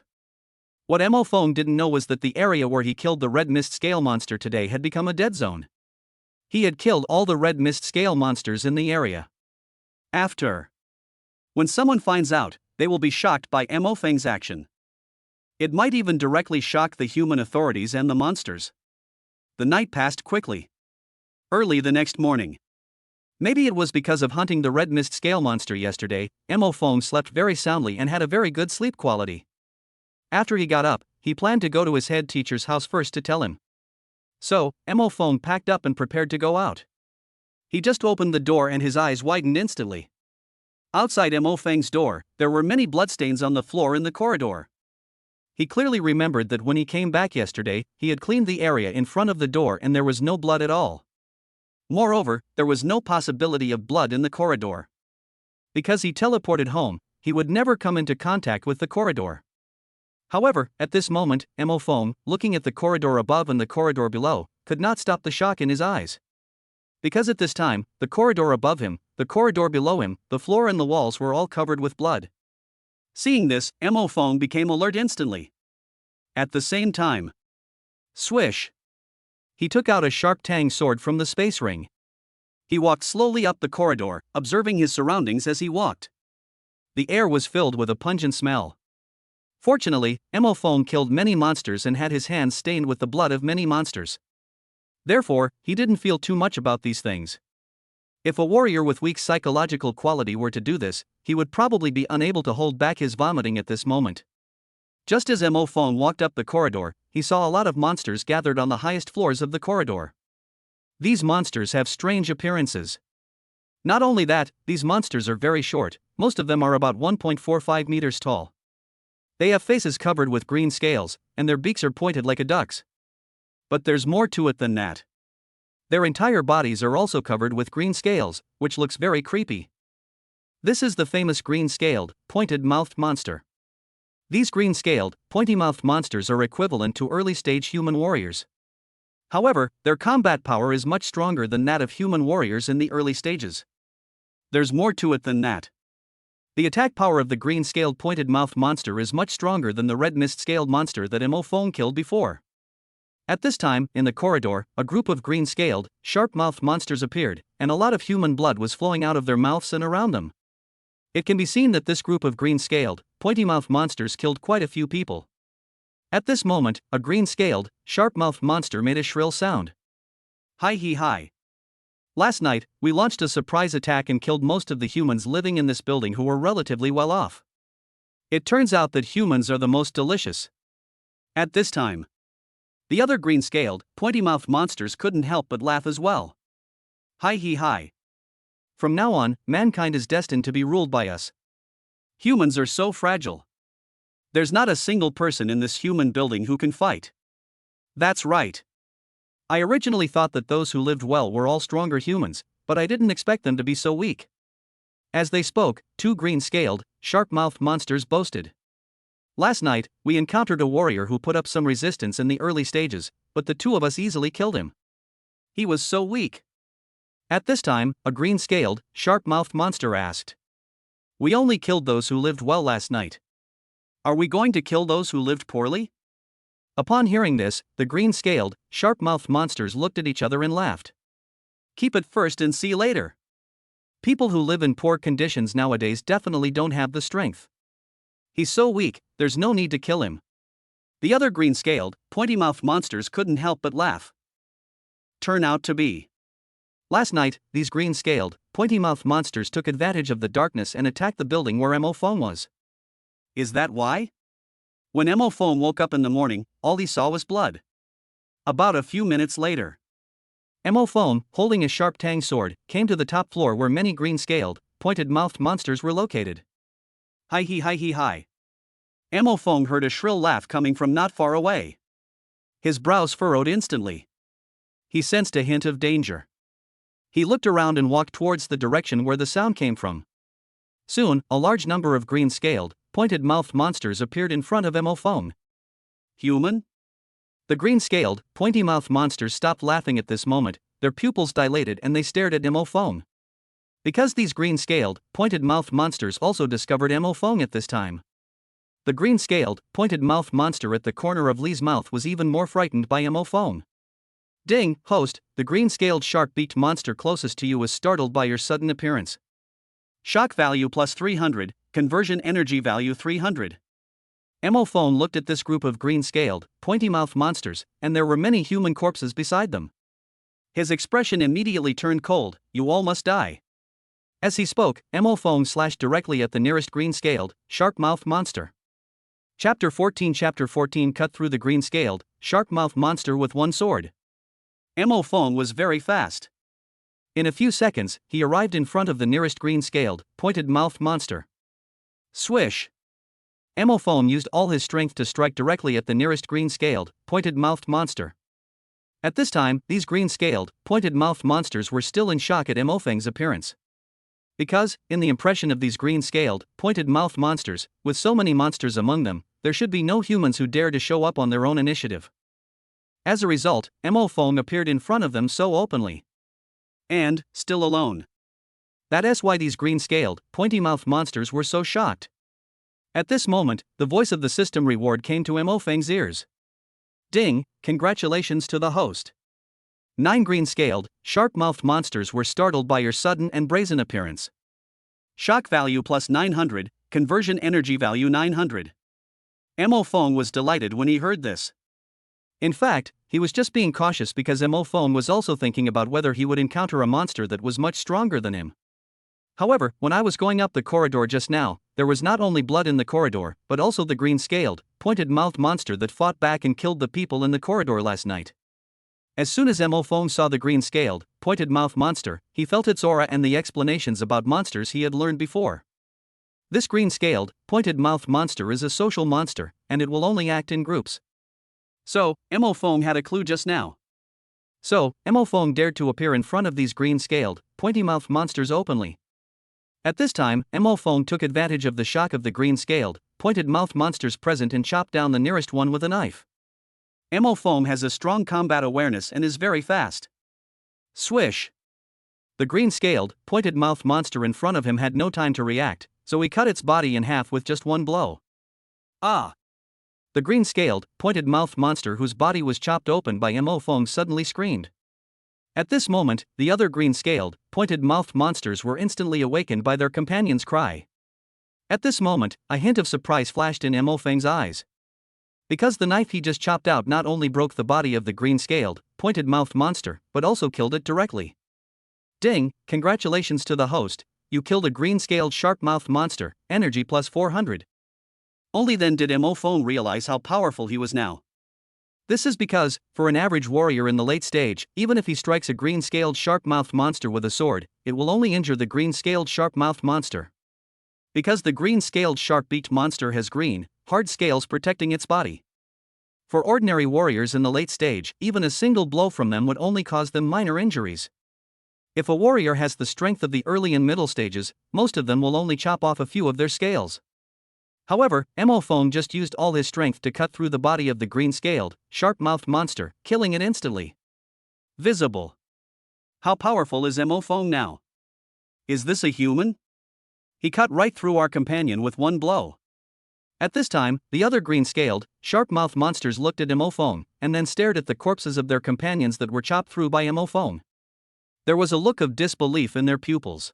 What Mo Fong didn't know was that the area where he killed the red mist scale monster today had become a dead zone. He had killed all the red mist scale monsters in the area. After. When someone finds out, they will be shocked by Mo Feng's action. It might even directly shock the human authorities and the monsters. The night passed quickly. Early the next morning. Maybe it was because of hunting the red mist scale monster yesterday, Mo Fong slept very soundly and had a very good sleep quality. After he got up, he planned to go to his head teacher's house first to tell him. So, Mo Fong packed up and prepared to go out. He just opened the door and his eyes widened instantly. Outside Mo Feng's door, there were many bloodstains on the floor in the corridor. He clearly remembered that when he came back yesterday, he had cleaned the area in front of the door and there was no blood at all. Moreover, there was no possibility of blood in the corridor. Because he teleported home, he would never come into contact with the corridor. However, at this moment, Mo Fong, looking at the corridor above and the corridor below, could not stop the shock in his eyes. Because at this time, the corridor above him, the corridor below him, the floor and the walls were all covered with blood. Seeing this, Mo Fong became alert instantly. At the same time, swish! He took out a sharp tang sword from the space ring. He walked slowly up the corridor, observing his surroundings as he walked. The air was filled with a pungent smell. Fortunately, Mo Fong killed many monsters and had his hands stained with the blood of many monsters. Therefore, he didn't feel too much about these things. If a warrior with weak psychological quality were to do this, he would probably be unable to hold back his vomiting at this moment. Just as Mo Fong walked up the corridor, he saw a lot of monsters gathered on the highest floors of the corridor. These monsters have strange appearances. Not only that, these monsters are very short, most of them are about 1.45 meters tall. They have faces covered with green scales, and their beaks are pointed like a duck's. But there's more to it than that. Their entire bodies are also covered with green scales, which looks very creepy. This is the famous green-scaled, pointed-mouthed monster. These green-scaled, pointy-mouthed monsters are equivalent to early-stage human warriors. However, their combat power is much stronger than that of human warriors in the early stages. There's more to it than that. The attack power of the green-scaled pointed-mouthed monster is much stronger than the red mist-scaled monster that Mo Fong killed before. At this time, in the corridor, a group of green-scaled, sharp-mouthed monsters appeared, and a lot of human blood was flowing out of their mouths and around them. It can be seen that this group of green-scaled, pointy-mouthed monsters killed quite a few people. At this moment, a green-scaled, sharp-mouthed monster made a shrill sound. Hi he hi. Last night, we launched a surprise attack and killed most of the humans living in this building who were relatively well off. It turns out that humans are the most delicious. At this time, the other green-scaled, pointy-mouthed monsters couldn't help but laugh as well. Hi he hi. From now on, mankind is destined to be ruled by us. Humans are so fragile. There's not a single person in this human building who can fight. That's right. I originally thought that those who lived well were all stronger humans, but I didn't expect them to be so weak. As they spoke, two green-scaled, sharp-mouthed monsters boasted. Last night, we encountered a warrior who put up some resistance in the early stages, but the two of us easily killed him. He was so weak. At this time, a green-scaled, sharp-mouthed monster asked. We only killed those who lived well last night. Are we going to kill those who lived poorly? Upon hearing this, the green-scaled, sharp-mouthed monsters looked at each other and laughed. Keep it first and see later. People who live in poor conditions nowadays definitely don't have the strength. He's so weak, there's no need to kill him. The other green-scaled, pointy-mouthed monsters couldn't help but laugh. Turn out to be. Last night, these green-scaled, pointy-mouthed monsters took advantage of the darkness and attacked the building where Mo Fong was. Is that why? When Mo Fong woke up in the morning, all he saw was blood. About a few minutes later, Mo Fong, holding a sharp tang sword, came to the top floor where many green-scaled, pointed-mouthed monsters were located. Hi he hi he hi. Mo Fong heard a shrill laugh coming from not far away. His brows furrowed instantly. He sensed a hint of danger. He looked around and walked towards the direction where the sound came from. Soon, a large number of green-scaled, pointed-mouthed monsters appeared in front of Mo Fong. Human? The green-scaled, pointy-mouthed monsters stopped laughing at this moment, their pupils dilated and they stared at Mo Fong. Because these green-scaled, pointed-mouthed monsters also discovered Mo Fong at this time. The green-scaled, pointed-mouthed monster at the corner of Lee's mouth was even more frightened by Mo Fong. Ding, host, the green-scaled sharp-beaked monster closest to you was startled by your sudden appearance. Shock value plus 300, conversion energy value 300. Mo Fong looked at this group of green-scaled, pointy-mouthed monsters, and there were many human corpses beside them. His expression immediately turned cold. You all must die. As he spoke, Mo Fong slashed directly at the nearest green-scaled, sharp-mouthed monster. Chapter 14 cut through the green-scaled, sharp-mouthed monster with one sword. Mo Fong was very fast. In a few seconds, he arrived in front of the nearest green-scaled, pointed-mouthed monster. Swish! Mo Fong used all his strength to strike directly at the nearest green-scaled, pointed-mouthed monster. At this time, these green-scaled, pointed-mouthed monsters were still in shock at Mo Fong's appearance. Because, in the impression of these green-scaled, pointed-mouthed monsters, with so many monsters among them, there should be no humans who dare to show up on their own initiative. As a result, Mo Fong appeared in front of them so openly. And, still alone. That's why these green-scaled, pointy-mouthed monsters were so shocked. At this moment, the voice of the system reward came to Mo Fong's ears. Ding, congratulations to the host. 9 green-scaled, sharp-mouthed monsters were startled by your sudden and brazen appearance. Shock value plus 900, conversion energy value 900. Mo Fong was delighted when he heard this. In fact, he was just being cautious because Mo Fong was also thinking about whether he would encounter a monster that was much stronger than him. However, when I was going up the corridor just now, there was not only blood in the corridor, but also the green-scaled, pointed-mouthed monster that fought back and killed the people in the corridor last night. As soon as Mo Fong saw the green-scaled, pointed-mouthed monster, he felt its aura and the explanations about monsters he had learned before. This green-scaled, pointed-mouthed monster is a social monster, and it will only act in groups. So, Mo Fong had a clue just now. So, Mo Fong dared to appear in front of these green-scaled, pointy-mouthed monsters openly. At this time, Mo Fong took advantage of the shock of the green-scaled, pointed-mouthed monsters present and chopped down the nearest one with a knife. Mo Fong has a strong combat awareness and is very fast. Swish! The green-scaled, pointed-mouthed monster in front of him had no time to react, so he cut its body in half with just one blow. Ah! The green-scaled, pointed-mouthed monster whose body was chopped open by Mo Fong suddenly screamed. At this moment, the other green-scaled, pointed-mouthed monsters were instantly awakened by their companion's cry. At this moment, a hint of surprise flashed in Mo Fong's eyes. Because the knife he just chopped out not only broke the body of the green-scaled, pointed-mouthed monster, but also killed it directly. Ding, congratulations to the host, you killed a green-scaled sharp-mouthed monster, energy plus 400. Only then did Mo Fong realize how powerful he was now. This is because, for an average warrior in the late stage, even if he strikes a green-scaled sharp-mouthed monster with a sword, it will only injure the green-scaled sharp-mouthed monster. Because the green-scaled sharp-beaked monster has green, hard scales protecting its body. For ordinary warriors in the late stage, even a single blow from them would only cause them minor injuries. If a warrior has the strength of the early and middle stages, most of them will only chop off a few of their scales. However, Mo Fong just used all his strength to cut through the body of the green-scaled, sharp-mouthed monster, killing it instantly. Visible. How powerful is Mo Fong now? Is this a human? He cut right through our companion with one blow. At this time, the other green-scaled, sharp-mouthed monsters looked at Mo Fong, and then stared at the corpses of their companions that were chopped through by Mo Fong. There was a look of disbelief in their pupils.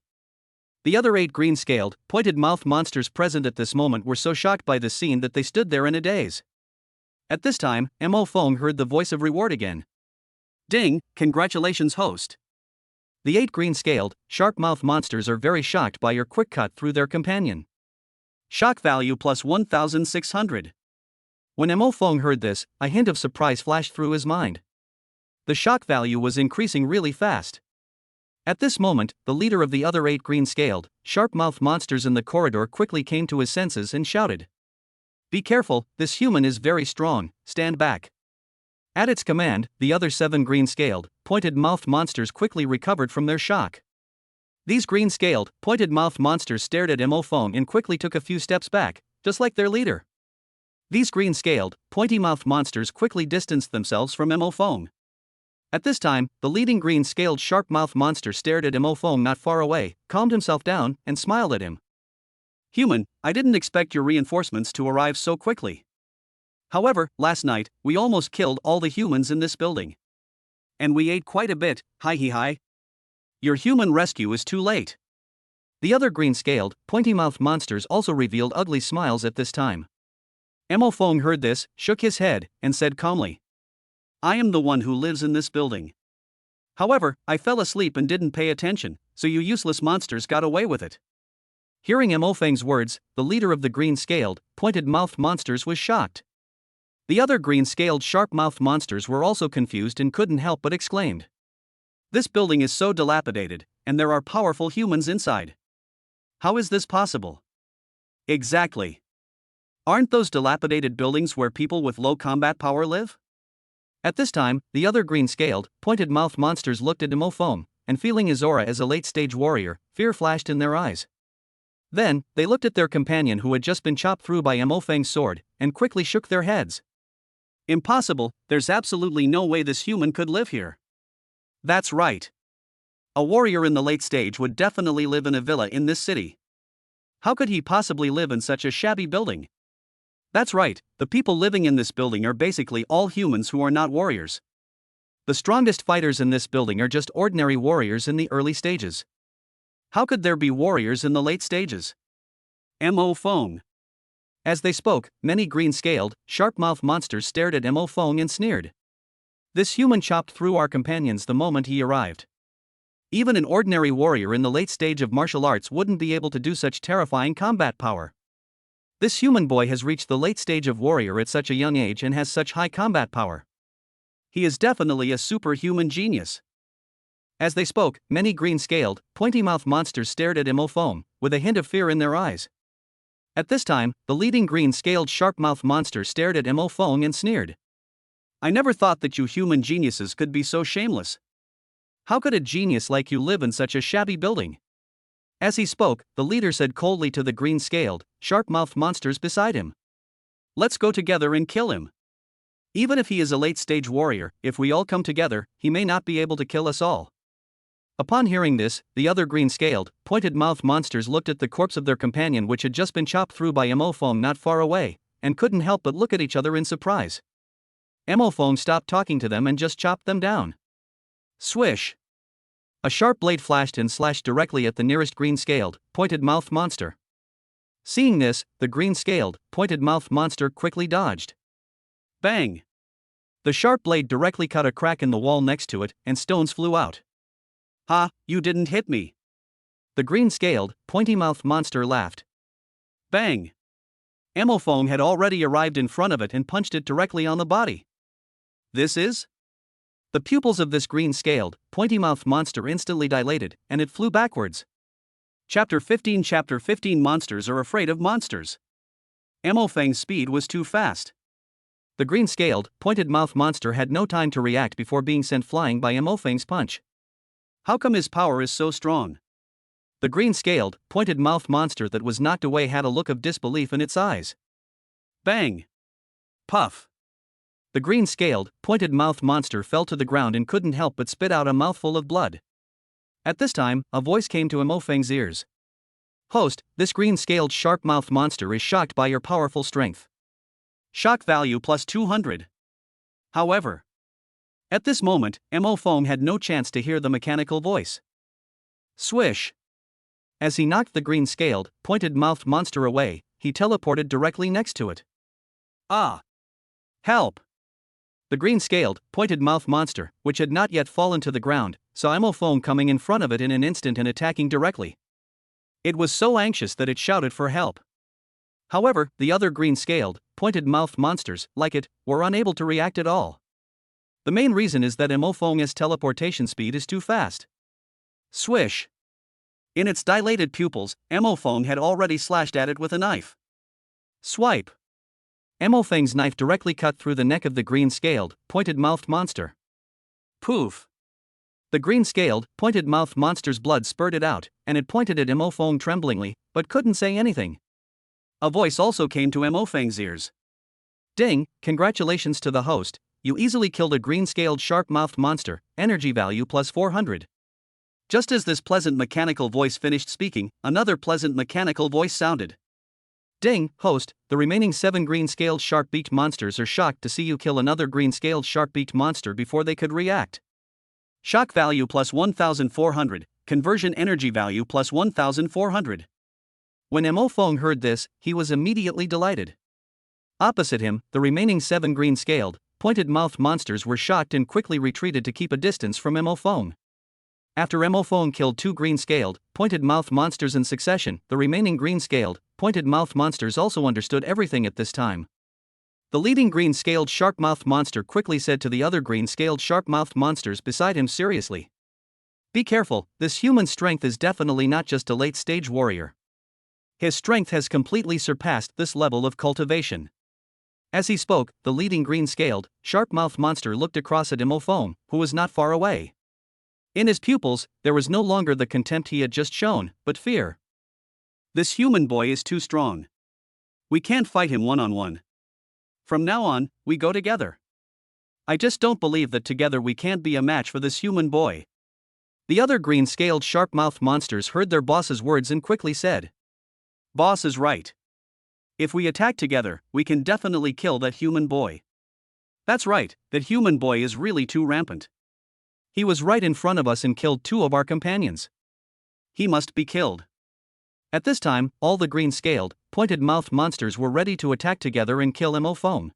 The other 8 green-scaled, pointed-mouthed monsters present at this moment were so shocked by the scene that they stood there in a daze. At this time, Mo Fong heard the voice of reward again. Ding, congratulations host. The 8 green-scaled, sharp-mouthed monsters are very shocked by your quick cut through their companion. Shock value plus 1,600. When Mo Fong heard this, a hint of surprise flashed through his mind. The shock value was increasing really fast. At this moment, the leader of the other 8 green-scaled, sharp-mouthed monsters in the corridor quickly came to his senses and shouted. Be careful, this human is very strong, stand back. At its command, the other 7 green-scaled, pointed-mouthed monsters quickly recovered from their shock. These green-scaled, pointed-mouthed monsters stared at Mo Fong and quickly took a few steps back, just like their leader. These green-scaled, pointy-mouthed monsters quickly distanced themselves from Mo Fong. At this time, the leading green-scaled sharp-mouthed monster stared at Mo Fong not far away, calmed himself down, and smiled at him. Human, I didn't expect your reinforcements to arrive so quickly. However, last night, we almost killed all the humans in this building. And we ate quite a bit, hi. Your human rescue is too late. The other green-scaled, pointy-mouthed monsters also revealed ugly smiles at this time. Mo Fong heard this, shook his head, and said calmly. I am the one who lives in this building. However, I fell asleep and didn't pay attention, so you useless monsters got away with it. Hearing Mo Fong's words, the leader of the green-scaled, pointed-mouthed monsters was shocked. The other green-scaled sharp-mouthed monsters were also confused and couldn't help but exclaimed. This building is so dilapidated, and there are powerful humans inside. How is this possible? Exactly. Aren't those dilapidated buildings where people with low combat power live? At this time, the other green-scaled, pointed-mouthed monsters looked at Mo Fong, and feeling his aura as a late-stage warrior, fear flashed in their eyes. Then, they looked at their companion who had just been chopped through by Mo Fong's sword, and quickly shook their heads. Impossible, there's absolutely no way this human could live here. That's right. A warrior in the late stage would definitely live in a villa in this city. How could he possibly live in such a shabby building? That's right, the people living in this building are basically all humans who are not warriors. The strongest fighters in this building are just ordinary warriors in the early stages. How could there be warriors in the late stages? Mo Fong. As they spoke, many green-scaled, sharp-mouthed monsters stared at Mo Fong and sneered. This human chopped through our companions the moment he arrived. Even an ordinary warrior in the late stage of martial arts wouldn't be able to do such terrifying combat power. This human boy has reached the late stage of warrior at such a young age and has such high combat power. He is definitely a superhuman genius. As they spoke, many green-scaled, pointy-mouthed monsters stared at Mo Fong, with a hint of fear in their eyes. At this time, the leading green-scaled sharp-mouthed monster stared at Mo Fong and sneered. I never thought that you human geniuses could be so shameless. How could a genius like you live in such a shabby building? As he spoke, the leader said coldly to the green-scaled, sharp-mouthed monsters beside him. Let's go together and kill him. Even if he is a late-stage warrior, if we all come together, he may not be able to kill us all. Upon hearing this, the other green-scaled, pointed-mouthed monsters looked at the corpse of their companion which had just been chopped through by Mo Fong not far away, and couldn't help but look at each other in surprise. Mo Fong stopped talking to them and just chopped them down. Swish! A sharp blade flashed and slashed directly at the nearest green-scaled, pointed-mouthed monster. Seeing this, the green-scaled, pointed-mouthed monster quickly dodged. Bang! The sharp blade directly cut a crack in the wall next to it, and stones flew out. Ha, you didn't hit me. The green-scaled, pointy-mouthed monster laughed. Bang! Mo Fong had already arrived in front of it and punched it directly on the body. This is? The pupils of this green-scaled, pointy-mouthed monster instantly dilated, and it flew backwards. Chapter 15 Monsters are afraid of monsters. Mo Feng's speed was too fast. The green-scaled, pointed-mouthed monster had no time to react before being sent flying by Mo Feng's punch. How come his power is so strong? The green-scaled, pointed-mouthed monster that was knocked away had a look of disbelief in its eyes. Bang! Puff! The green-scaled, pointed-mouthed monster fell to the ground and couldn't help but spit out a mouthful of blood. At this time, a voice came to Mo Feng's ears. Host, this green-scaled sharp-mouthed monster is shocked by your powerful strength. Shock value plus 200. However, at this moment, Mo Fong had no chance to hear the mechanical voice. Swish! As he knocked the green-scaled, pointed-mouthed monster away, he teleported directly next to it. Ah! Help! The green-scaled, pointed-mouthed monster, which had not yet fallen to the ground, saw Mo Fong coming in front of it in an instant and attacking directly. It was so anxious that it shouted for help. However, the other green-scaled, pointed-mouthed monsters, like it, were unable to react at all. The main reason is that Mo Fong's teleportation speed is too fast. Swish! In its dilated pupils, Mo Fong had already slashed at it with a knife. Swipe! Mo Feng's knife directly cut through the neck of the green-scaled, pointed-mouthed monster. Poof! The green-scaled, pointed-mouthed monster's blood spurted out, and it pointed at Mo Fong tremblingly, but couldn't say anything. A voice also came to Mo Feng's ears. Ding, congratulations to the host, you easily killed a green-scaled sharp-mouthed monster, energy value plus 400. Just as this pleasant mechanical voice finished speaking, another pleasant mechanical voice sounded. Ding, host, the remaining 7 green-scaled sharp-beaked monsters are shocked to see you kill another green-scaled sharp-beaked monster before they could react. Shock value plus 1,400, conversion energy value plus 1,400. When Mo Fong heard this, he was immediately delighted. Opposite him, the remaining 7 green-scaled, pointed-mouthed monsters were shocked and quickly retreated to keep a distance from Mo Fong. After Mo Fong killed 2 green-scaled, pointed-mouthed monsters in succession, the remaining green-scaled, pointed-mouthed monsters also understood everything at this time. The leading green-scaled sharp-mouthed monster quickly said to the other green-scaled sharp-mouthed monsters beside him seriously. Be careful, this human strength is definitely not just a late-stage warrior. His strength has completely surpassed this level of cultivation. As he spoke, the leading green-scaled, sharp-mouthed monster looked across at Mo Fong, who was not far away. In his pupils, there was no longer the contempt he had just shown, but fear. This human boy is too strong. We can't fight him one-on-one. From now on, we go together. I just don't believe that together we can't be a match for this human boy. The other green-scaled sharp-mouthed monsters heard their boss's words and quickly said. Boss is right. If we attack together, we can definitely kill that human boy. That's right, that human boy is really too rampant. He was right in front of us and killed 2 of our companions. He must be killed. At this time, all the green-scaled, pointed-mouthed monsters were ready to attack together and kill Emophone.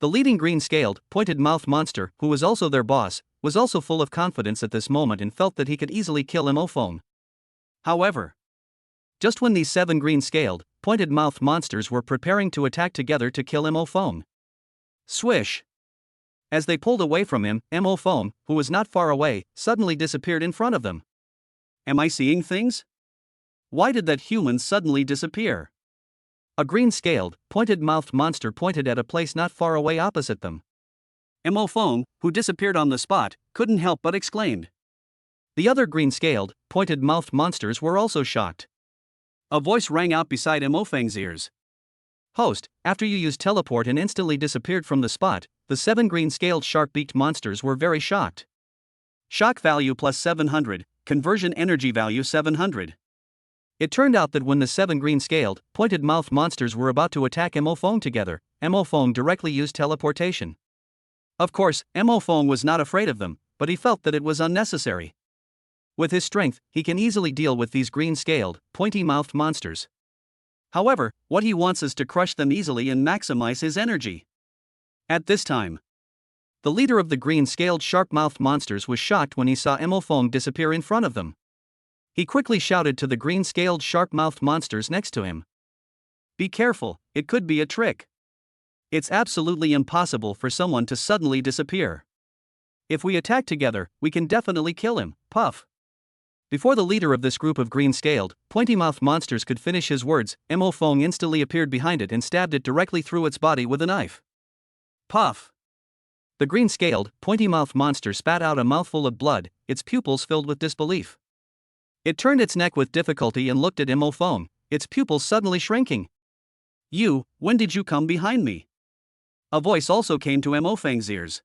The leading green-scaled, pointed-mouthed monster, who was also their boss, was also full of confidence at this moment and felt that he could easily kill Emophone. However, just when these 7 green-scaled, pointed-mouthed monsters were preparing to attack together to kill Emophone, swish! As they pulled away from him, Emophone, who was not far away, suddenly disappeared in front of them. Am I seeing things? Why did that human suddenly disappear? A green-scaled, pointed-mouthed monster pointed at a place not far away opposite them. Emophone, who disappeared on the spot, couldn't help but exclaimed. The other green-scaled, pointed-mouthed monsters were also shocked. A voice rang out beside Emophone's ears. Host, after you used teleport and instantly disappeared from the spot, the 7 green-scaled sharp-beaked monsters were very shocked. Shock value plus 700, conversion energy value 700. It turned out that when the 7 green-scaled, pointed-mouthed monsters were about to attack Emophone together, Emophone directly used teleportation. Of course, Emophone was not afraid of them, but he felt that it was unnecessary. With his strength, he can easily deal with these green-scaled, pointy-mouthed monsters. However, what he wants is to crush them easily and maximize his energy. At this time, the leader of the green-scaled sharp-mouthed monsters was shocked when he saw Emophone disappear in front of them. He quickly shouted to the green-scaled sharp-mouthed monsters next to him. Be careful, it could be a trick. It's absolutely impossible for someone to suddenly disappear. If we attack together, we can definitely kill him, puff. Before the leader of this group of green-scaled, pointy-mouthed monsters could finish his words, Emophone instantly appeared behind it and stabbed it directly through its body with a knife. Puff! The green-scaled, pointy-mouthed monster spat out a mouthful of blood, its pupils filled with disbelief. It turned its neck with difficulty and looked at Emophone, its pupils suddenly shrinking. You, when did you come behind me? A voice also came to Emophone's ears.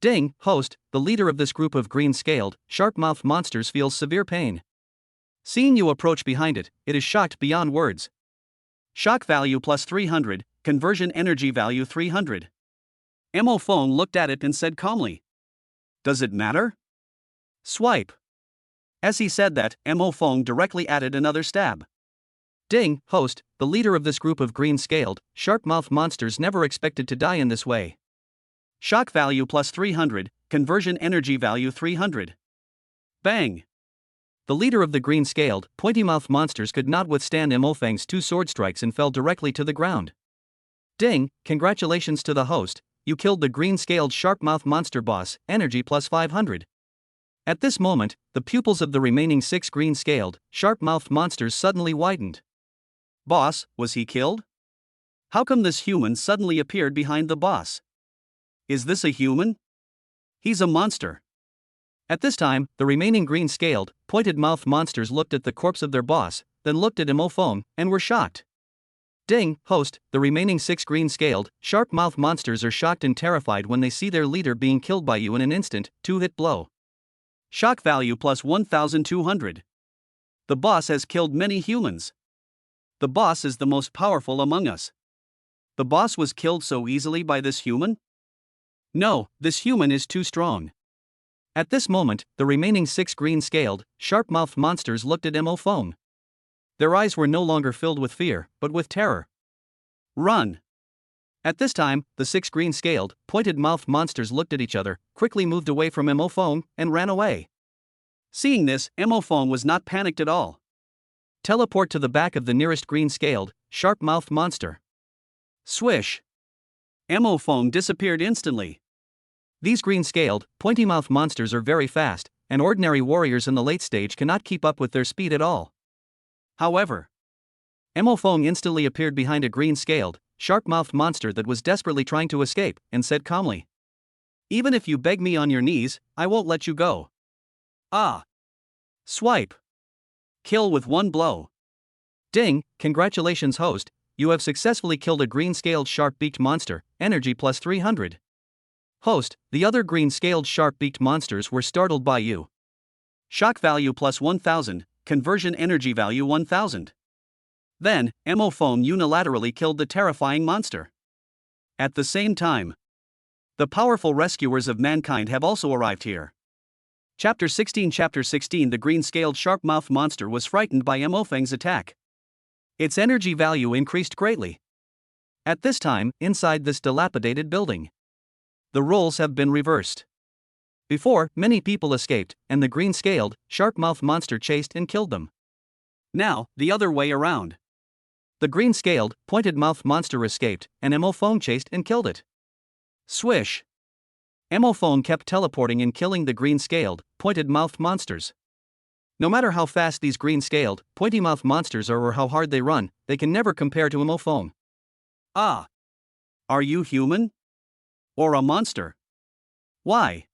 Ding, host, the leader of this group of green-scaled, sharp-mouthed monsters feels severe pain. Seeing you approach behind it, it is shocked beyond words. Shock value plus 300, conversion energy value 300. Emophone looked at it and said calmly. Does it matter? Swipe. As he said that, Emophone directly added another stab. Ding, host, the leader of this group of green-scaled, sharp-mouthed monsters never expected to die in this way. Shock value plus 300, conversion energy value 300. Bang! The leader of the green-scaled, pointy-mouthed monsters could not withstand Emophone's 2 sword strikes and fell directly to the ground. Ding, congratulations to the host, you killed the green-scaled sharp-mouthed monster boss, energy plus 500. At this moment, the pupils of the remaining 6 green-scaled, sharp-mouthed monsters suddenly widened. Boss, was he killed? How come this human suddenly appeared behind the boss? Is this a human? He's a monster. At this time, the remaining green-scaled, pointed-mouthed monsters looked at the corpse of their boss, then looked at Emophone, and were shocked. Ding, host, the remaining 6 green-scaled, sharp-mouthed monsters are shocked and terrified when they see their leader being killed by you in an instant, 2-hit blow. Shock value plus 1200. The boss has killed many humans. The boss is the most powerful among us. The boss was killed so easily by this human? No, this human is too strong. At this moment, the remaining 6 green-scaled, sharp-mouthed monsters looked at Emophone. Their eyes were no longer filled with fear, but with terror. Run! At this time, the 6 green-scaled, pointed-mouthed monsters looked at each other, quickly moved away from Emophone, and ran away. Seeing this, Emophone was not panicked at all. Teleport to the back of the nearest green-scaled, sharp-mouthed monster. Swish! Emophone disappeared instantly. These green-scaled, pointy-mouthed monsters are very fast, and ordinary warriors in the late stage cannot keep up with their speed at all. However, Emophone instantly appeared behind a green-scaled, sharp-mouthed monster that was desperately trying to escape, and said calmly, "Even if you beg me on your knees, I won't let you go." Ah! Swipe! Kill with 1 blow. Ding, congratulations host, you have successfully killed a green-scaled sharp-beaked monster, energy plus 300. Host, the other green-scaled sharp-beaked monsters were startled by you. Shock value plus 1000, conversion energy value 1000. Then, Emophone unilaterally killed the terrifying monster. At the same time, The powerful rescuers of mankind have also arrived here. Chapter 16 The green-scaled sharp-mouthed monster was frightened by Mo Feng's attack. Its energy value increased greatly. At this time, inside this dilapidated building, the roles have been reversed. Before, many people escaped, and the green-scaled, sharp-mouthed monster chased and killed them. Now, the other way around. The green-scaled, pointed-mouthed monster escaped, and Mo Feng chased and killed it. Swish! Mo Feng kept teleporting and killing the green-scaled, pointed-mouthed monsters. No matter how fast these green-scaled, pointy-mouthed monsters are or how hard they run, they can never compare to Mo Feng. Ah! Are you human? Or a monster? Why?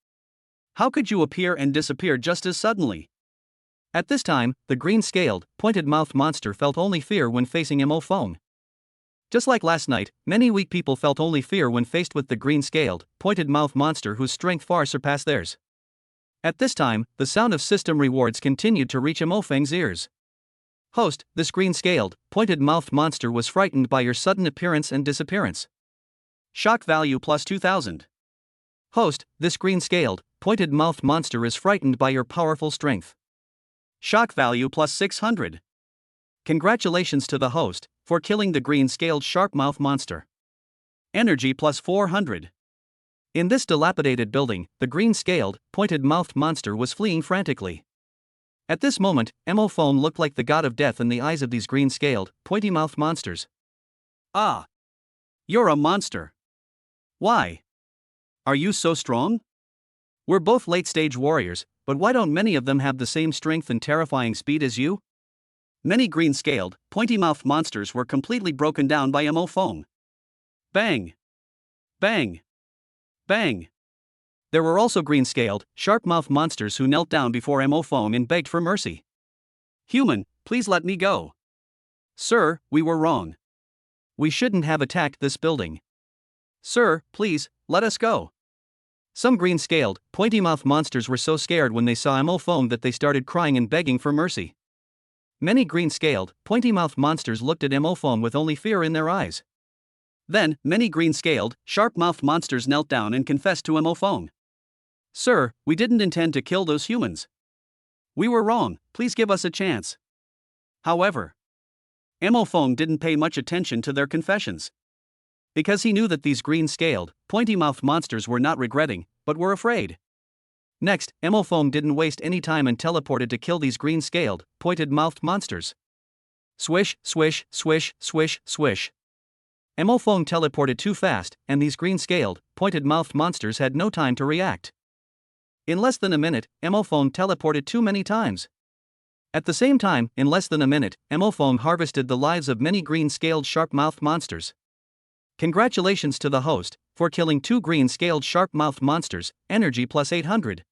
How could you appear and disappear just as suddenly? At this time, the green-scaled, pointed-mouthed monster felt only fear when facing Mo Feng. Just like last night, many weak people felt only fear when faced with the green-scaled, pointed-mouthed monster whose strength far surpassed theirs. At this time, the sound of system rewards continued to reach Mo Feng's ears. Host, this green-scaled, pointed-mouthed monster was frightened by your sudden appearance and disappearance. Shock value plus 2000. Host, this green-scaled, pointed-mouthed monster is frightened by your powerful strength. Shock value plus 600. Congratulations to the host for killing the green-scaled sharp-mouthed monster. Energy plus 400. In this dilapidated building, the green-scaled, pointed-mouthed monster was fleeing frantically. At this moment, Mo Feng looked like the god of death in the eyes of these green-scaled, pointy-mouthed monsters. Ah! You're a monster. Why? Are you so strong? We're both late-stage warriors, but why don't many of them have the same strength and terrifying speed as you? Many green-scaled, pointy-mouthed monsters were completely broken down by Mo Feng. Bang! Bang! Bang! There were also green-scaled, sharp-mouthed monsters who knelt down before Mo Feng and begged for mercy. Human, please let me go. Sir, we were wrong. We shouldn't have attacked this building. Sir, please, let us go. Some green-scaled, pointy-mouthed monsters were so scared when they saw Mo Feng that they started crying and begging for mercy. Many green-scaled, pointy-mouthed monsters looked at Mo Feng with only fear in their eyes. Then, many green-scaled, sharp-mouthed monsters knelt down and confessed to Mo Feng. Sir, we didn't intend to kill those humans. We were wrong, please give us a chance. However, Mo Feng didn't pay much attention to their confessions. Because he knew that these green-scaled, pointy-mouthed monsters were not regretting, but were afraid. Next, Mo Feng didn't waste any time and teleported to kill these green-scaled, pointed-mouthed monsters. Swish, swish, swish, swish, swish. Mo Feng teleported too fast, and these green-scaled, pointed-mouthed monsters had no time to react. In less than a minute, Mo Feng teleported too many times. At the same time, in less than a minute, Mo Feng harvested the lives of many green-scaled sharp-mouthed monsters. Congratulations to the host for killing 2 green-scaled sharp-mouthed monsters, energy plus 800.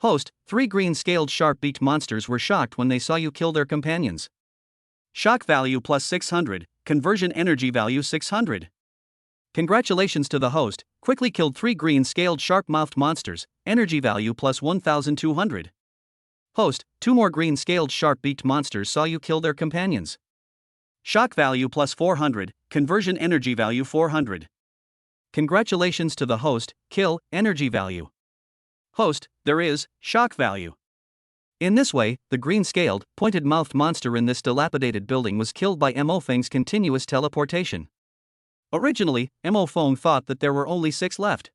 Host, 3 green-scaled sharp-beaked monsters were shocked when they saw you kill their companions. Shock value plus 600, conversion energy value 600. Congratulations to the host, quickly killed 3 green-scaled sharp-mouthed monsters, energy value plus 1200. Host, 2 more green-scaled sharp-beaked monsters saw you kill their companions. Shock value plus 400, conversion energy value 400. Congratulations to the host, kill, energy value. Host, there is, shock value. In this way, the green-scaled, pointed-mouthed monster in this dilapidated building was killed by Mo Feng's continuous teleportation. Originally, Mo Feng thought that there were only 6 left.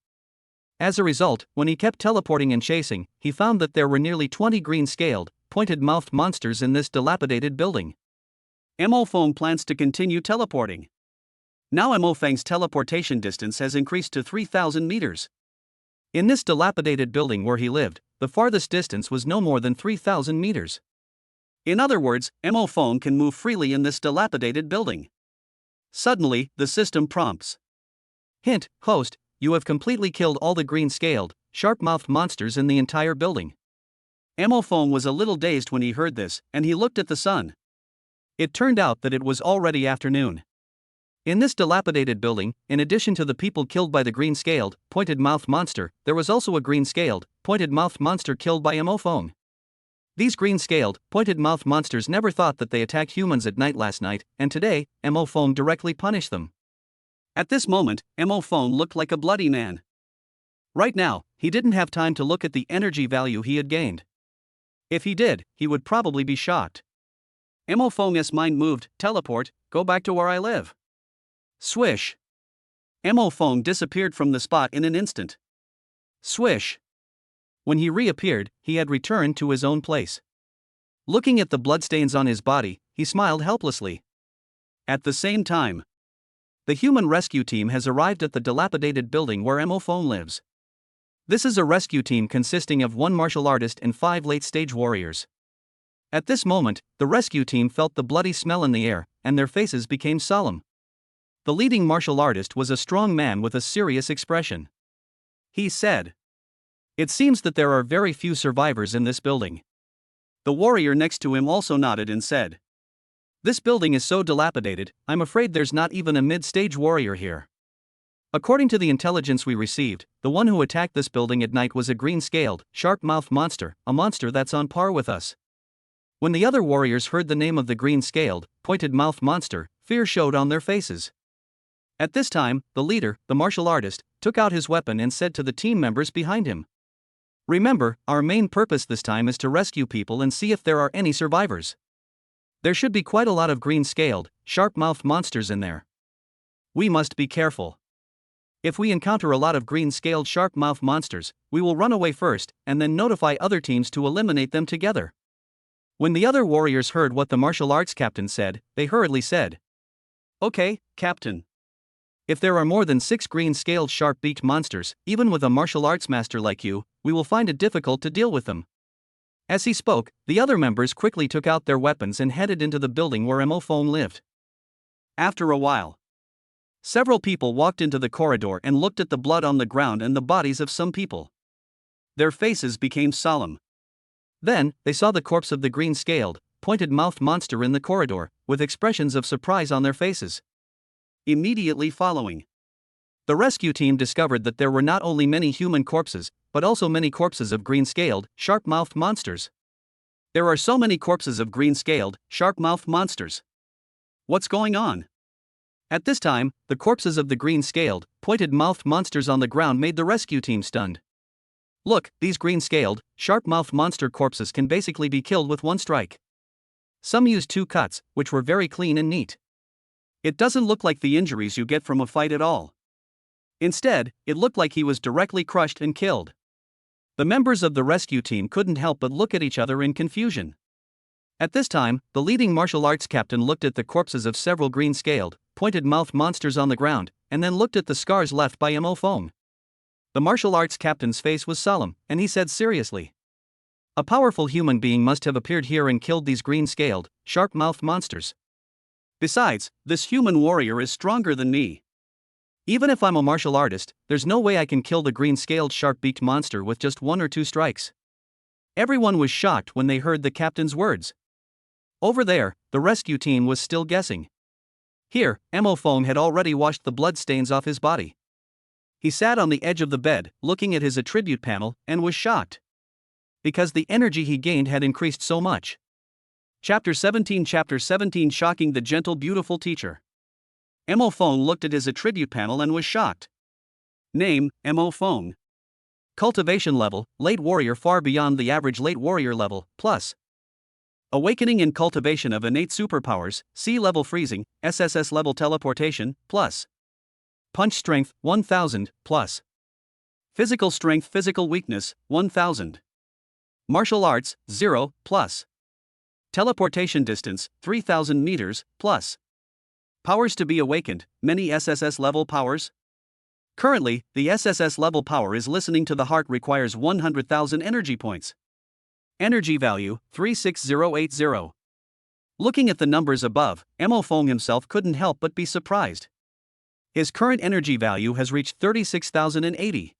As a result, when he kept teleporting and chasing, he found that there were nearly 20 green-scaled, pointed-mouthed monsters in this dilapidated building. Mo Feng plans to continue teleporting. Now Mo Feng's teleportation distance has increased to 3,000 meters. In this dilapidated building where he lived, the farthest distance was no more than 3,000 meters. In other words, Mo Feng can move freely in this dilapidated building. Suddenly, the system prompts. Hint, host, you have completely killed all the green-scaled, sharp-mouthed monsters in the entire building. Mo Feng was a little dazed when he heard this, and he looked at the sun. It turned out that it was already afternoon. In this dilapidated building, in addition to the people killed by the green-scaled, pointed-mouthed monster, there was also a green-scaled, pointed-mouthed monster killed by Mo Feng. These green-scaled, pointed-mouthed monsters never thought that they attacked humans at night last night, and today, Mo Feng directly punished them. At this moment, Mo Feng looked like a bloody man. Right now, he didn't have time to look at the energy value he had gained. If he did, he would probably be shocked. Mo Feng's mind moved. Teleport, go back to where I live. Swish. Mo Feng disappeared from the spot in an instant. Swish. When he reappeared, he had returned to his own place. Looking at the bloodstains on his body, he smiled helplessly. At the same time, the human rescue team has arrived at the dilapidated building where Mo Feng lives. This is a rescue team consisting of 1 martial artist and 5 late-stage warriors. At this moment, the rescue team felt the bloody smell in the air, and their faces became solemn. The leading martial artist was a strong man with a serious expression. He said, "It seems that there are very few survivors in this building." The warrior next to him also nodded and said, "This building is so dilapidated, I'm afraid there's not even a mid-stage warrior here. According to the intelligence we received, the one who attacked this building at night was a green-scaled, sharp-mouthed monster, a monster that's on par with us." When the other warriors heard the name of the green-scaled, pointed-mouthed monster, fear showed on their faces. At this time, the leader, the martial artist, took out his weapon and said to the team members behind him, "Remember, our main purpose this time is to rescue people and see if there are any survivors. There should be quite a lot of green-scaled, sharp-mouthed monsters in there. We must be careful. If we encounter a lot of green-scaled sharp-mouthed monsters, we will run away first and then notify other teams to eliminate them together." When the other warriors heard what the martial arts captain said, they hurriedly said, "Okay, Captain. If there are more than 6 green-scaled sharp-beaked monsters, even with a martial arts master like you, we will find it difficult to deal with them." As he spoke, the other members quickly took out their weapons and headed into the building where Mo Feng lived. After a while, several people walked into the corridor and looked at the blood on the ground and the bodies of some people. Their faces became solemn. Then, they saw the corpse of the green-scaled, pointed-mouthed monster in the corridor, with expressions of surprise on their faces. Immediately following, the rescue team discovered that there were not only many human corpses, but also many corpses of green-scaled, sharp-mouthed monsters. There are so many corpses of green-scaled, sharp-mouthed monsters. What's going on? At this time, the corpses of the green-scaled, pointed-mouthed monsters on the ground made the rescue team stunned. Look, these green-scaled, sharp-mouthed monster corpses can basically be killed with one strike. Some used 2 cuts, which were very clean and neat. It doesn't look like the injuries you get from a fight at all. Instead, it looked like he was directly crushed and killed. The members of the rescue team couldn't help but look at each other in confusion. At this time, the leading martial arts captain looked at the corpses of several green-scaled, pointed-mouthed monsters on the ground, and then looked at the scars left by Mo Feng. The martial arts captain's face was solemn, and he said seriously, "A powerful human being must have appeared here and killed these green-scaled, sharp-mouthed monsters. Besides, this human warrior is stronger than me. Even if I'm a martial artist, there's no way I can kill the green-scaled sharp-beaked monster with just 1 or 2 strikes." Everyone was shocked when they heard the captain's words. Over there, the rescue team was still guessing. Here, Mo Feng had already washed the blood stains off his body. He sat on the edge of the bed, looking at his attribute panel, and was shocked. Because the energy he gained had increased so much. Chapter 17 Shocking the Gentle Beautiful Teacher. Mo Feng looked at his attribute panel and was shocked. Name, Mo Feng. Cultivation level, late warrior far beyond the average late warrior level, plus. Awakening and cultivation of innate superpowers, C-level freezing, SSS-level teleportation, plus. Punch strength, 1000, plus. Physical strength, physical weakness, 1000. Martial arts, 0, plus. Teleportation distance, 3000 meters, plus. Powers to be awakened, many SSS-level powers. Currently, the SSS-level power is listening to the heart requires 100,000 energy points. Energy value, 36080. Looking at the numbers above, Mo Feng himself couldn't help but be surprised. His current energy value has reached 36,080.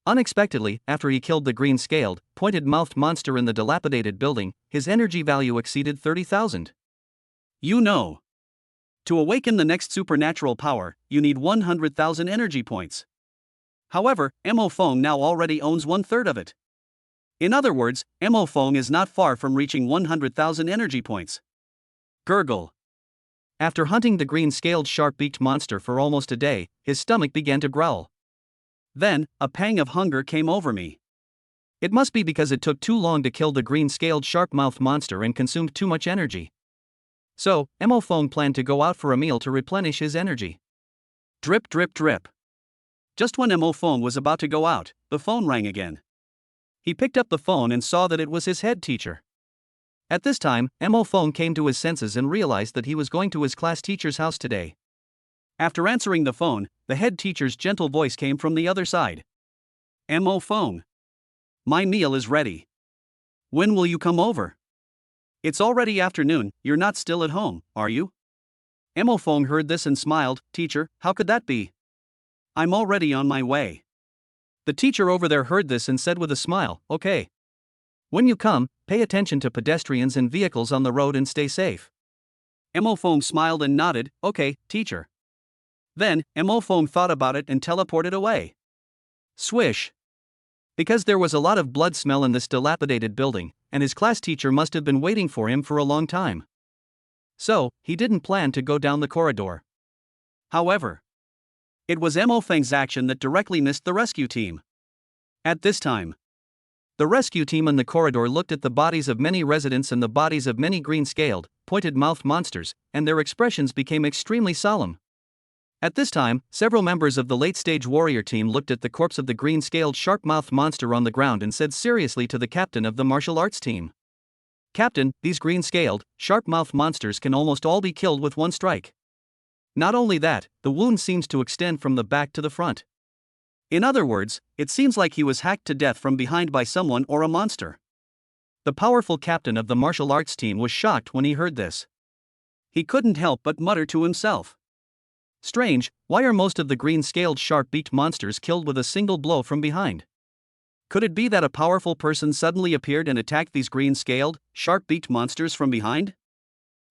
Unexpectedly, after he killed the green-scaled, pointed-mouthed monster in the dilapidated building, his energy value exceeded 30,000. You know. To awaken the next supernatural power, you need 100,000 energy points. However, Mo Feng now already owns 1/3 of it. In other words, Mo Feng is not far from reaching 100,000 energy points. Gurgle. After hunting the green-scaled sharp-beaked monster for almost a day, his stomach began to growl. Then, a pang of hunger came over me. It must be because it took too long to kill the green-scaled sharp-mouthed monster and consumed too much energy. So, Mo Phone planned to go out for a meal to replenish his energy. Drip drip drip. Just when Mo Phone was about to go out, the phone rang again. He picked up the phone and saw that it was his head teacher. At this time, Mo Phone came to his senses and realized that he was going to his class teacher's house today. After answering the phone, the head teacher's gentle voice came from the other side. Mo Phone. My meal is ready. When will you come over? It's already afternoon, you're not still at home, are you? Mo Phone heard this and smiled. Teacher, how could that be? I'm already on my way. The teacher over there heard this and said with a smile, okay. When you come, pay attention to pedestrians and vehicles on the road and stay safe. Mo Phone smiled and nodded, okay, teacher. Then, Mo Phone thought about it and teleported away. Swish. Because there was a lot of blood smell in this dilapidated building, and his class teacher must have been waiting for him for a long time. So, he didn't plan to go down the corridor. However, it was Mo Feng's action that directly missed the rescue team. At this time, the rescue team in the corridor looked at the bodies of many residents and the bodies of many green-scaled, pointed-mouthed monsters, and their expressions became extremely solemn. At this time, several members of the late-stage warrior team looked at the corpse of the green-scaled sharp-mouthed monster on the ground and said seriously to the captain of the martial arts team. Captain, these green-scaled, sharp-mouthed monsters can almost all be killed with one strike. Not only that, the wound seems to extend from the back to the front. In other words, it seems like he was hacked to death from behind by someone or a monster. The powerful captain of the martial arts team was shocked when he heard this. He couldn't help but mutter to himself. Strange, why are most of the green-scaled sharp-beaked monsters killed with a single blow from behind? Could it be that a powerful person suddenly appeared and attacked these green-scaled, sharp-beaked monsters from behind?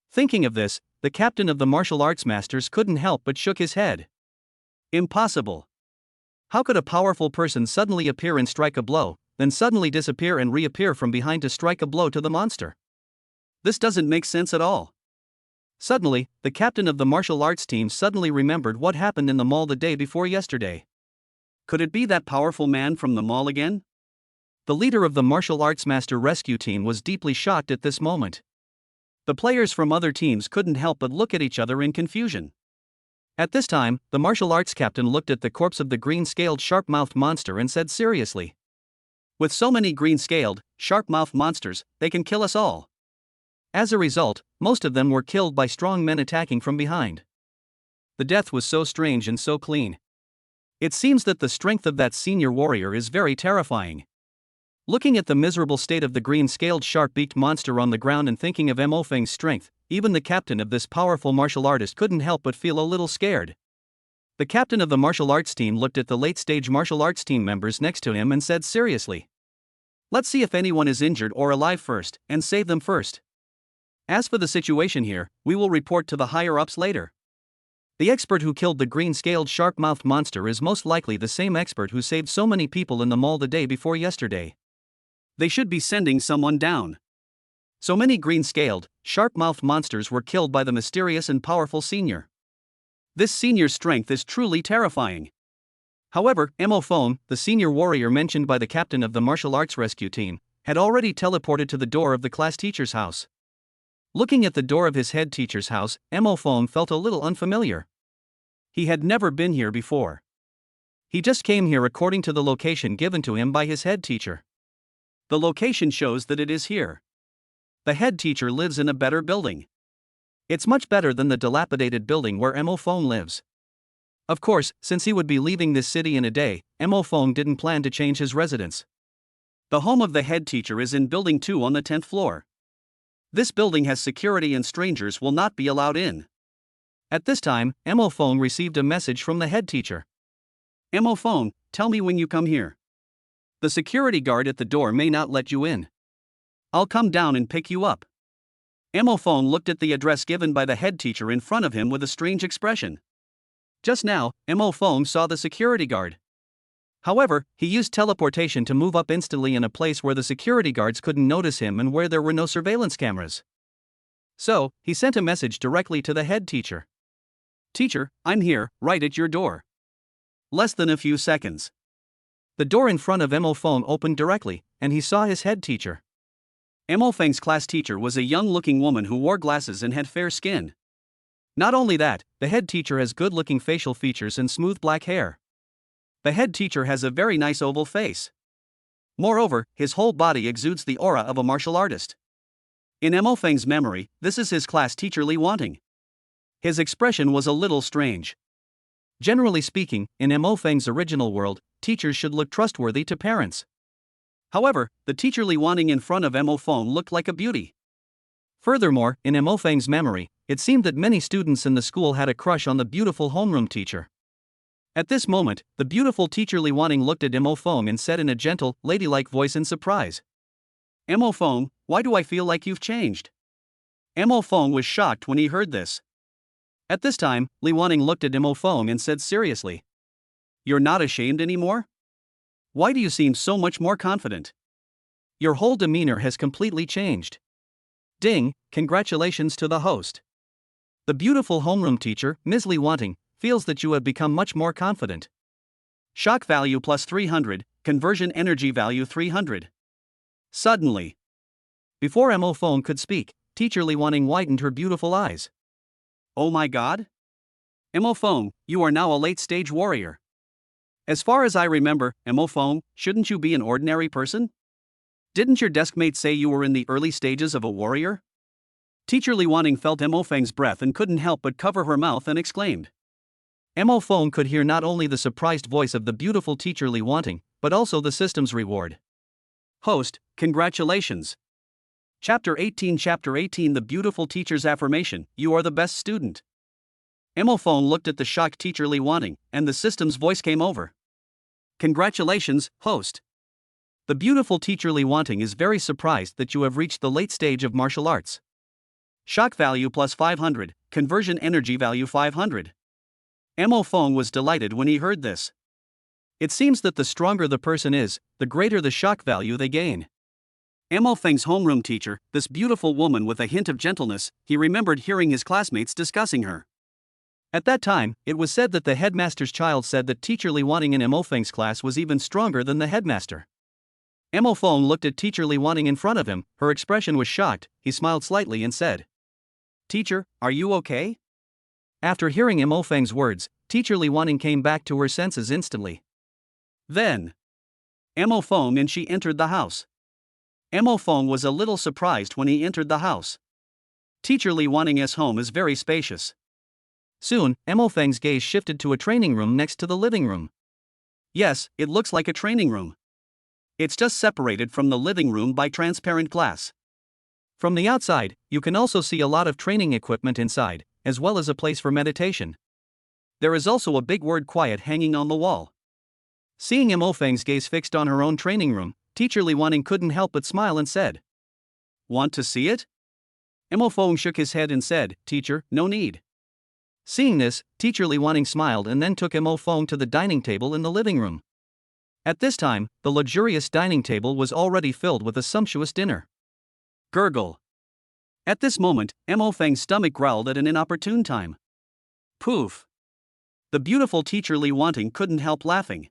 Thinking of this, the captain of the martial arts masters couldn't help but shook his head. Impossible. How could a powerful person suddenly appear and strike a blow, then suddenly disappear and reappear from behind to strike a blow to the monster? This doesn't make sense at all. Suddenly, the captain of the martial arts team suddenly remembered what happened in the mall the day before yesterday. Could it be that powerful man from the mall again? The leader of the martial arts master rescue team was deeply shocked at this moment. The players from other teams couldn't help but look at each other in confusion. At this time, the martial arts captain looked at the corpse of the green-scaled sharp-mouthed monster and said seriously. With so many green-scaled, sharp-mouthed monsters, they can kill us all. As a result, most of them were killed by strong men attacking from behind. The death was so strange and so clean. It seems that the strength of that senior warrior is very terrifying. Looking at the miserable state of the green-scaled sharp-beaked monster on the ground and thinking of Mo Feng's strength, even the captain of this powerful martial artist couldn't help but feel a little scared. The captain of the martial arts team looked at the late-stage martial arts team members next to him and said seriously. Let's see if anyone is injured or alive first, and save them first. As for the situation here, we will report to the higher-ups later. The expert who killed the green-scaled sharp-mouthed monster is most likely the same expert who saved so many people in the mall the day before yesterday. They should be sending someone down. So many green-scaled, sharp-mouthed monsters were killed by the mysterious and powerful senior. This senior's strength is truly terrifying. However, Mo Phone, the senior warrior mentioned by the captain of the martial arts rescue team, had already teleported to the door of the class teacher's house. Looking at the door of his head teacher's house, Mo Phone felt a little unfamiliar. He had never been here before. He just came here according to the location given to him by his head teacher. The location shows that it is here. The head teacher lives in a better building. It's much better than the dilapidated building where Mo Phone lives. Of course, since he would be leaving this city in a day, Mo Phone didn't plan to change his residence. The home of the head teacher is in Building 2 on the 10th floor. This building has security and strangers will not be allowed in. At this time, Mo Phone received a message from the head teacher. Mo Phone, tell me when you come here. The security guard at the door may not let you in. I'll come down and pick you up. Mo Phone looked at the address given by the head teacher in front of him with a strange expression. Just now, Mo Phone saw the security guard. However, he used teleportation to move up instantly in a place where the security guards couldn't notice him and where there were no surveillance cameras. So, he sent a message directly to the head teacher. Teacher, I'm here, right at your door. Less than a few seconds. The door in front of Mo Feng opened directly, and he saw his head teacher. Mo Feng's class teacher was a young-looking woman who wore glasses and had fair skin. Not only that, the head teacher has good-looking facial features and smooth black hair. The head teacher has a very nice oval face. Moreover, his whole body exudes the aura of a martial artist. In Mo Feng's memory, this is his class teacher Li Wanting. His expression was a little strange. Generally speaking, in Mo Feng's original world, teachers should look trustworthy to parents. However, the teacher Li Wanting in front of Mo Feng looked like a beauty. Furthermore, in Mo Feng's memory, it seemed that many students in the school had a crush on the beautiful homeroom teacher. At this moment, the beautiful teacher Li Wanting looked at Mo Feng and said in a gentle, ladylike voice in surprise, "Mo Feng, why do I feel like you've changed?" Mo Feng was shocked when he heard this. At this time, Li Wanting looked at Mo Feng and said seriously, "You're not ashamed anymore? Why do you seem so much more confident? Your whole demeanor has completely changed." Ding, congratulations to the host. The beautiful homeroom teacher, Ms. Li Wanting, feels that you have become much more confident. Shock value plus 300, conversion energy value 300. Suddenly, before Mo Feng could speak, teacher Li Wanting widened her beautiful eyes. "Oh my god? Mo Feng, you are now a late-stage warrior. As far as I remember, Mo Feng, shouldn't you be an ordinary person? Didn't your deskmate say you were in the early stages of a warrior?" Teacher Li Wanting felt Mo Feng's breath and couldn't help but cover her mouth and exclaimed. Mo Feng could hear not only the surprised voice of the beautiful teacher Li Wanting, but also the system's reward. Host, congratulations. Chapter 18 The beautiful teacher's affirmation, you are the best student. Mo Feng looked at the shocked teacher Li Wanting, and the system's voice came over. Congratulations, host. The beautiful teacher Li Wanting is very surprised that you have reached the late stage of martial arts. Shock value plus 500, conversion energy value 500. Mo Feng was delighted when he heard this. It seems that the stronger the person is, the greater the shock value they gain. Mo Feng's homeroom teacher, this beautiful woman with a hint of gentleness, he remembered hearing his classmates discussing her. At that time, it was said that the headmaster's child said that teacher Li Wanting in Mo Feng's class was even stronger than the headmaster. Mo Feng looked at teacher Li Wanting in front of him, her expression was shocked, he smiled slightly and said, "Teacher, are you okay?" After hearing Mo Feng's words, teacher Li Wanting came back to her senses instantly. Then, Mo Feng and she entered the house. Mo Feng was a little surprised when he entered the house. Teacher Li Wanting's home is very spacious. Soon, Mo Feng's gaze shifted to a training room next to the living room. Yes, it looks like a training room. It's just separated from the living room by transparent glass. From the outside, you can also see a lot of training equipment inside, as well as a place for meditation. There is also a big word "quiet" hanging on the wall. Seeing Mo Feng's gaze fixed on her own training room, teacher Li Wanting couldn't help but smile and said, "Want to see it?" Mo Feng shook his head and said, "Teacher, no need." Seeing this, teacher Li Wanting smiled and then took Mo Feng to the dining table in the living room. At this time, the luxurious dining table was already filled with a sumptuous dinner. Gurgle. At this moment, Mo Feng's stomach growled at an inopportune time. Poof. The beautiful teacher Li Wanting couldn't help laughing.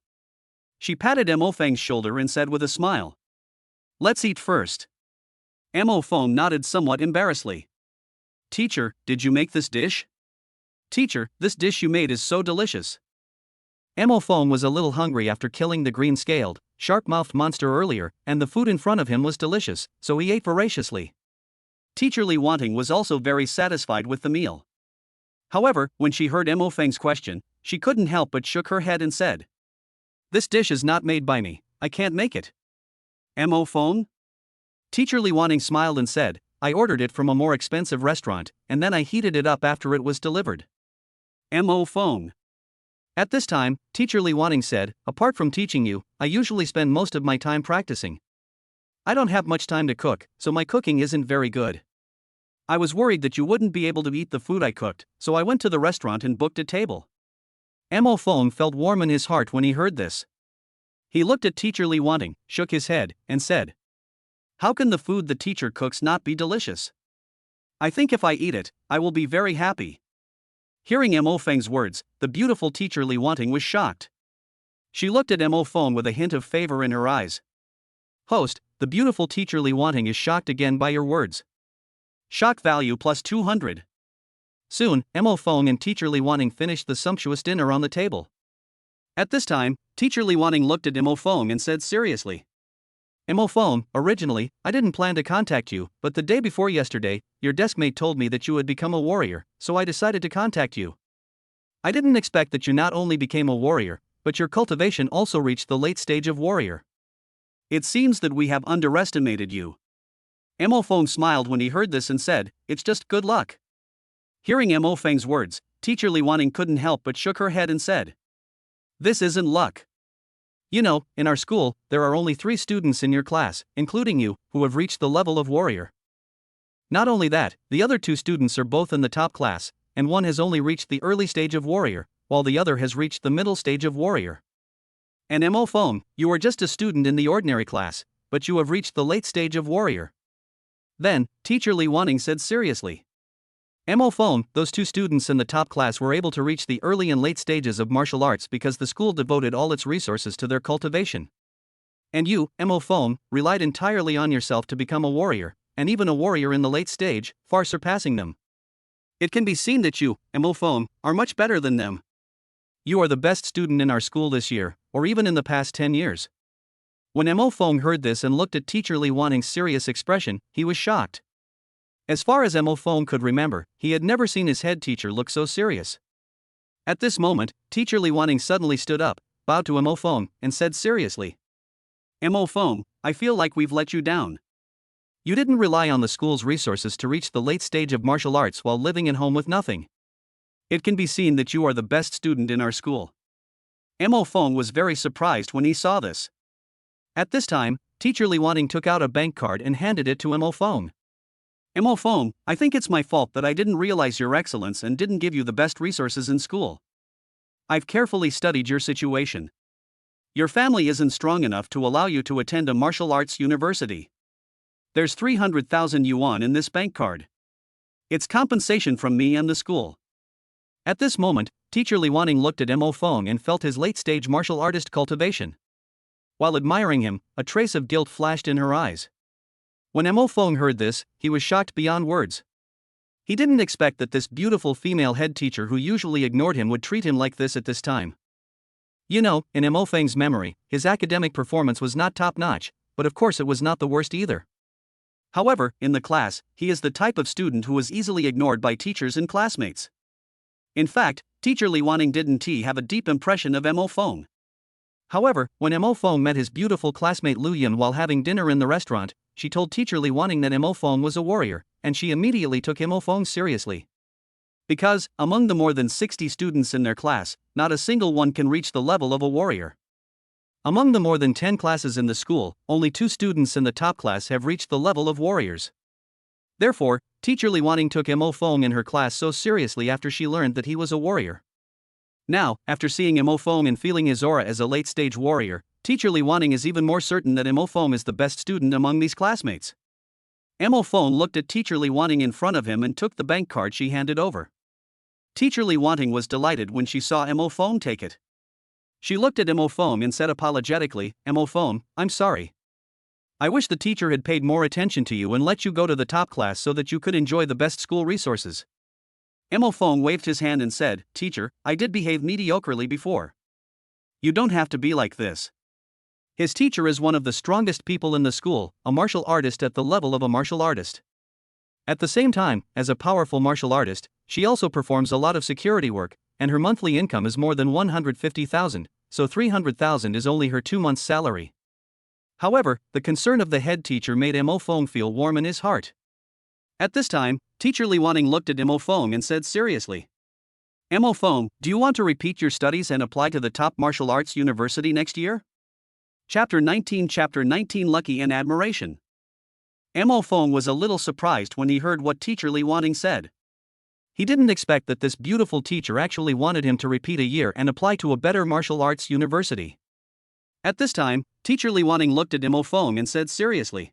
She patted Mo Feng's shoulder and said with a smile, "Let's eat first." Mo Feng nodded somewhat embarrassedly. "Teacher, did you make this dish?" "Teacher, this dish you made is so delicious." Mo Feng was a little hungry after killing the green-scaled, sharp-mouthed monster earlier, and the food in front of him was delicious, so he ate voraciously. Teacher Li Wanting was also very satisfied with the meal. However, when she heard Mo Feng's question, she couldn't help but shook her head and said, "This dish is not made by me, I can't make it." Mo Feng? Teacher Li Wanting smiled and said, "I ordered it from a more expensive restaurant, and then I heated it up after it was delivered." Mo Feng. At this time, teacher Li Wanting said, "Apart from teaching you, I usually spend most of my time practicing. I don't have much time to cook, so my cooking isn't very good. I was worried that you wouldn't be able to eat the food I cooked, so I went to the restaurant and booked a table." Mo Feng felt warm in his heart when he heard this. He looked at teacher Li Wanting, shook his head, and said, "How can the food the teacher cooks not be delicious? I think if I eat it, I will be very happy." Hearing Mo Feng's words, the beautiful teacher Li Wanting was shocked. She looked at Mo Fong with a hint of favor in her eyes. Host, the beautiful teacher Li Wanting is shocked again by your words. Shock value plus 200. Soon, Mo Fong and teacher Li Wanting finished the sumptuous dinner on the table. At this time, teacher Li Wanting looked at Mo Fong and said seriously. Mo Fong, originally, I didn't plan to contact you, but the day before yesterday, your deskmate told me that you had become a warrior, so I decided to contact you. I didn't expect that you not only became a warrior, but your cultivation also reached the late stage of warrior. It seems that we have underestimated you. Mo Fong smiled when he heard this and said, it's just good luck. Hearing Mo Feng's words, teacher Li Wanting couldn't help but shook her head and said, this isn't luck. You know, in our school, there are only 3 students in your class, including you, who have reached the level of warrior. Not only that, the other 2 students are both in the top class, and one has only reached the early stage of warrior, while the other has reached the middle stage of warrior. And Mo Fong, you are just a student in the ordinary class, but you have reached the late stage of warrior. Then, teacher Li Wanting said seriously. Mo Fong, those 2 students in the top class were able to reach the early and late stages of martial arts because the school devoted all its resources to their cultivation. And you, Mo Fong, relied entirely on yourself to become a warrior, and even a warrior in the late stage, far surpassing them. It can be seen that you, Mo Fong, are much better than them. You are the best student in our school this year, or even in the past 10 years. When Mo Fong heard this and looked at teacher Li Wanting's serious expression, he was shocked. As far as Mo Fong could remember, he had never seen his head teacher look so serious. At this moment, teacher Li Wanting suddenly stood up, bowed to Mo Fong, and said seriously. Mo Fong, I feel like we've let you down. You didn't rely on the school's resources to reach the late stage of martial arts while living at home with nothing. It can be seen that you are the best student in our school. Mo Fong was very surprised when he saw this. At this time, teacher Li Wanting took out a bank card and handed it to Mo Fong. Mo Fong, I think it's my fault that I didn't realize your excellence and didn't give you the best resources in school. I've carefully studied your situation. Your family isn't strong enough to allow you to attend a martial arts university. There's 300,000 yuan in this bank card. It's compensation from me and the school. At this moment, teacher Li Wanting looked at Mo Fong and felt his late-stage martial artist cultivation. While admiring him, a trace of guilt flashed in her eyes. When Mo Fong heard this, he was shocked beyond words. He didn't expect that this beautiful female head teacher who usually ignored him would treat him like this at this time. You know, in Mo Feng's memory, his academic performance was not top-notch, but of course it was not the worst either. However, in the class, he is the type of student who was easily ignored by teachers and classmates. In fact, teacher Li Wanting didn't have a deep impression of Mo Fong. However, when Mo Fong met his beautiful classmate Lu Yan while having dinner in the restaurant, she told teacher Li Wanting that Mo Fong was a warrior, and she immediately took Mo Fong seriously. Because, among the more than 60 students in their class, not a single one can reach the level of a warrior. Among the more than 10 classes in the school, only 2 students in the top class have reached the level of warriors. Therefore, teacher Li Wanting took Mo Fong in her class so seriously after she learned that he was a warrior. Now, after seeing Mo Fong and feeling his aura as a late-stage warrior, teacher Li Wanting is even more certain that Mo Fong is the best student among these classmates. Mo Fong looked at teacher Li Wanting in front of him and took the bank card she handed over. Teacher Li Wanting was delighted when she saw Mo Fong take it. She looked at Mo Fong and said apologetically, Mo Fong, I'm sorry. I wish the teacher had paid more attention to you and let you go to the top class so that you could enjoy the best school resources. Mo Fong waved his hand and said, Teacher, I did behave mediocrely before. You don't have to be like this. His teacher is one of the strongest people in the school, a martial artist at the level of a martial artist. At the same time, as a powerful martial artist, she also performs a lot of security work, and her monthly income is more than 150,000, so 300,000 is only her 2 months' salary. However, the concern of the head teacher made Mo Fong feel warm in his heart. At this time, teacher Li Wanting looked at Mo Fong and said seriously, Mo Fong, do you want to repeat your studies and apply to the top martial arts university next year? Chapter 19 Lucky and Admiration. Mo Fong was a little surprised when he heard what teacher Li Wanting said. He didn't expect that this beautiful teacher actually wanted him to repeat a year and apply to a better martial arts university. At this time, teacher Li Wanting looked at Mo Fong and said seriously,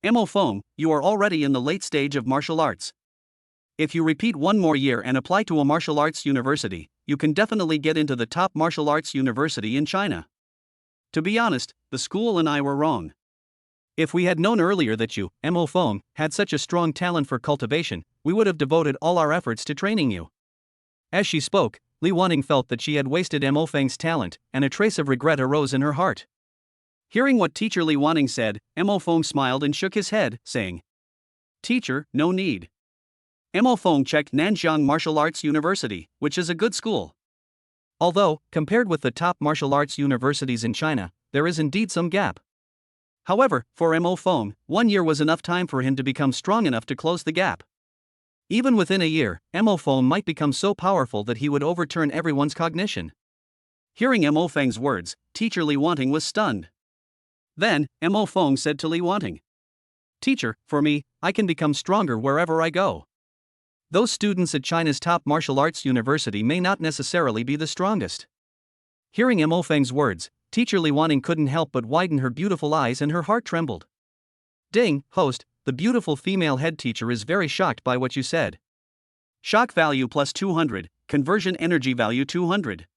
Mo Fong, you are already in the late stage of martial arts. If you repeat 1 more year and apply to a martial arts university, you can definitely get into the top martial arts university in China. To be honest, the school and I were wrong. If we had known earlier that you, Mo Feng, had such a strong talent for cultivation, we would have devoted all our efforts to training you. As she spoke, Li Wanning felt that she had wasted Mo Feng's talent, and a trace of regret arose in her heart. Hearing what teacher Li Wanning said, Mo Feng smiled and shook his head, saying, "Teacher, no need." Mo Feng checked Nanjiang Martial Arts University, which is a good school. Although, compared with the top martial arts universities in China, there is indeed some gap. However, for Mo Feng, 1 year was enough time for him to become strong enough to close the gap. Even within a year, Mo Feng might become so powerful that he would overturn everyone's cognition. Hearing Mo Feng's words, teacher Li Wanting was stunned. Then, Mo Feng said to Li Wanting, "Teacher, for me, I can become stronger wherever I go. Those students at China's top martial arts university may not necessarily be the strongest." Hearing Mo Feng's words, teacher Li Wanting couldn't help but widen her beautiful eyes and her heart trembled. "Ding, host, the beautiful female head teacher is very shocked by what you said. Shock value plus 200, conversion energy value 200.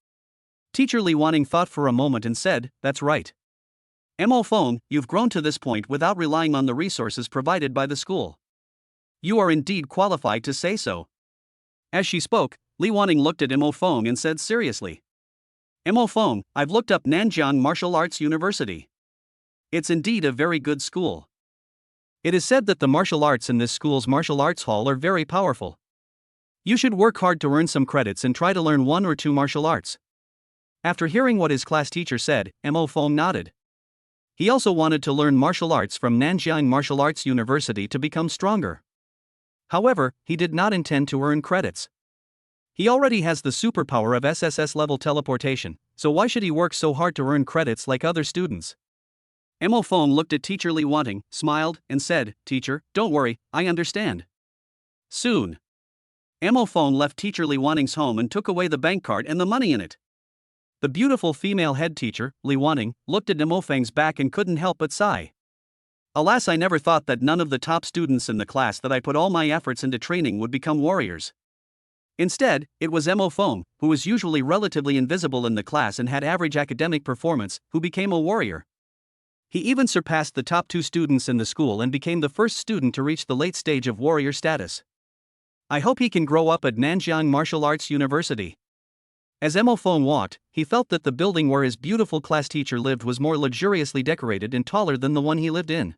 Teacher Li Wanting thought for a moment and said, "That's right. Mo Feng, you've grown to this point without relying on the resources provided by the school. You are indeed qualified to say so." As she spoke, Li Wanting looked at Mo Feng and said seriously, "Mo Feng, I've looked up Nanjiang Martial Arts University. It's indeed a very good school. It is said that the martial arts in this school's martial arts hall are very powerful. You should work hard to earn some credits and try to learn 1 or 2 martial arts." After hearing what his class teacher said, Mo Feng nodded. He also wanted to learn martial arts from Nanjiang Martial Arts University to become stronger. However, he did not intend to earn credits. He already has the superpower of SSS-level teleportation, so why should he work so hard to earn credits like other students? Mo Feng looked at teacher Li Wanting, smiled, and said, "Teacher, don't worry, I understand." Soon, Mo Feng left teacher Li Wanting's home and took away the bank card and the money in it. The beautiful female head teacher, Li Wanting, looked at Mo Feng's back and couldn't help but sigh. "Alas, I never thought that none of the top students in the class that I put all my efforts into training would become warriors. Instead, it was Mo Feng, who was usually relatively invisible in the class and had average academic performance, who became a warrior. He even surpassed the top 2 students in the school and became the first student to reach the late stage of warrior status. I hope he can grow up at Nanjiang Martial Arts University." As Mo Feng walked, he felt that the building where his beautiful class teacher lived was more luxuriously decorated and taller than the one he lived in.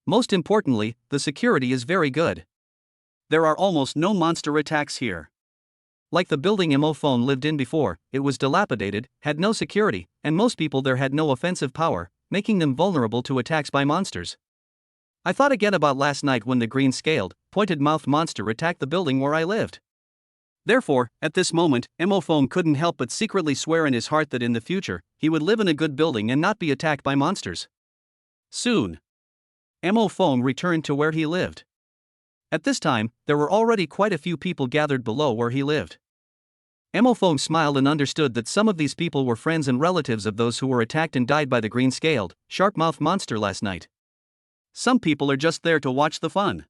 Most importantly, the security is very good. There are almost no monster attacks here. Like the building Mo Feng lived in before, it was dilapidated, had no security, and most people there had no offensive power, making them vulnerable to attacks by monsters. I thought again about last night when the green-scaled, pointed-mouthed monster attacked the building where I lived. Therefore, at this moment, Mo Feng couldn't help but secretly swear in his heart that in the future, he would live in a good building and not be attacked by monsters. Soon, Mo Feng returned to where he lived. At this time, there were already quite a few people gathered below where he lived. Mo Feng smiled and understood that some of these people were friends and relatives of those who were attacked and died by the green-scaled, sharp-mouthed monster last night. Some people are just there to watch the fun.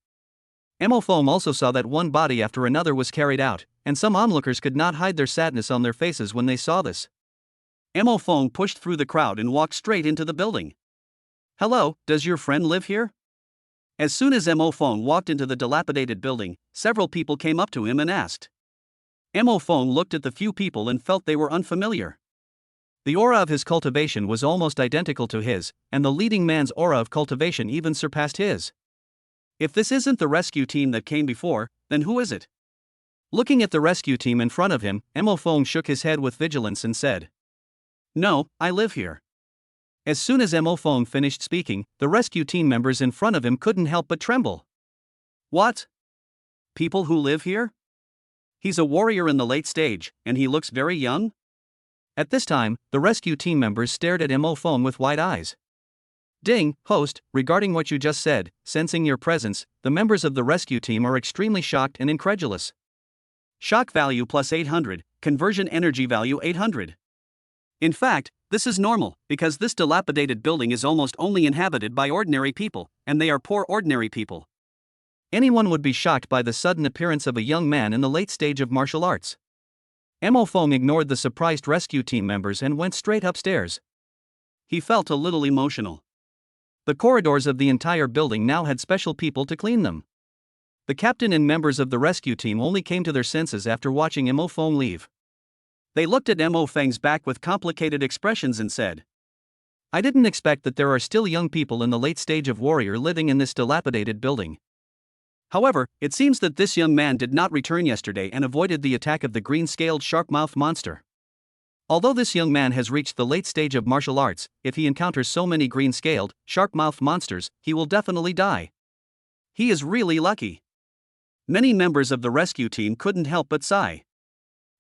Mo Feng also saw that one body after another was carried out, and some onlookers could not hide their sadness on their faces when they saw this. Mo Feng pushed through the crowd and walked straight into the building. "Hello, does your friend live here?" As soon as Mo Feng walked into the dilapidated building, several people came up to him and asked. Mo Feng looked at the few people and felt they were unfamiliar. The aura of his cultivation was almost identical to his, and the leading man's aura of cultivation even surpassed his. If this isn't the rescue team that came before, then who is it? Looking at the rescue team in front of him, Mo Feng shook his head with vigilance and said, "No, I live here." As soon as Mo Feng finished speaking, the rescue team members in front of him couldn't help but tremble. "What? People who live here? He's a warrior in the late stage, and he looks very young?" At this time, the rescue team members stared at Mo Feng with wide eyes. "Ding, host, regarding what you just said, sensing your presence, the members of the rescue team are extremely shocked and incredulous. Shock value plus 800, conversion energy value 800. In fact, this is normal, because this dilapidated building is almost only inhabited by ordinary people, and they are poor ordinary people. Anyone would be shocked by the sudden appearance of a young man in the late stage of martial arts. Mo Fong ignored the surprised rescue team members and went straight upstairs. He felt a little emotional. The corridors of the entire building now had special people to clean them. The captain and members of the rescue team only came to their senses after watching Mo Fong leave. They looked at Mo Feng's back with complicated expressions and said, "I didn't expect that there are still young people in the late stage of warrior living in this dilapidated building." However, it seems that this young man did not return yesterday and avoided the attack of the green-scaled shark-mouthed monster. Although this young man has reached the late stage of martial arts, if he encounters so many green-scaled, shark-mouthed monsters, he will definitely die. He is really lucky. Many members of the rescue team couldn't help but sigh.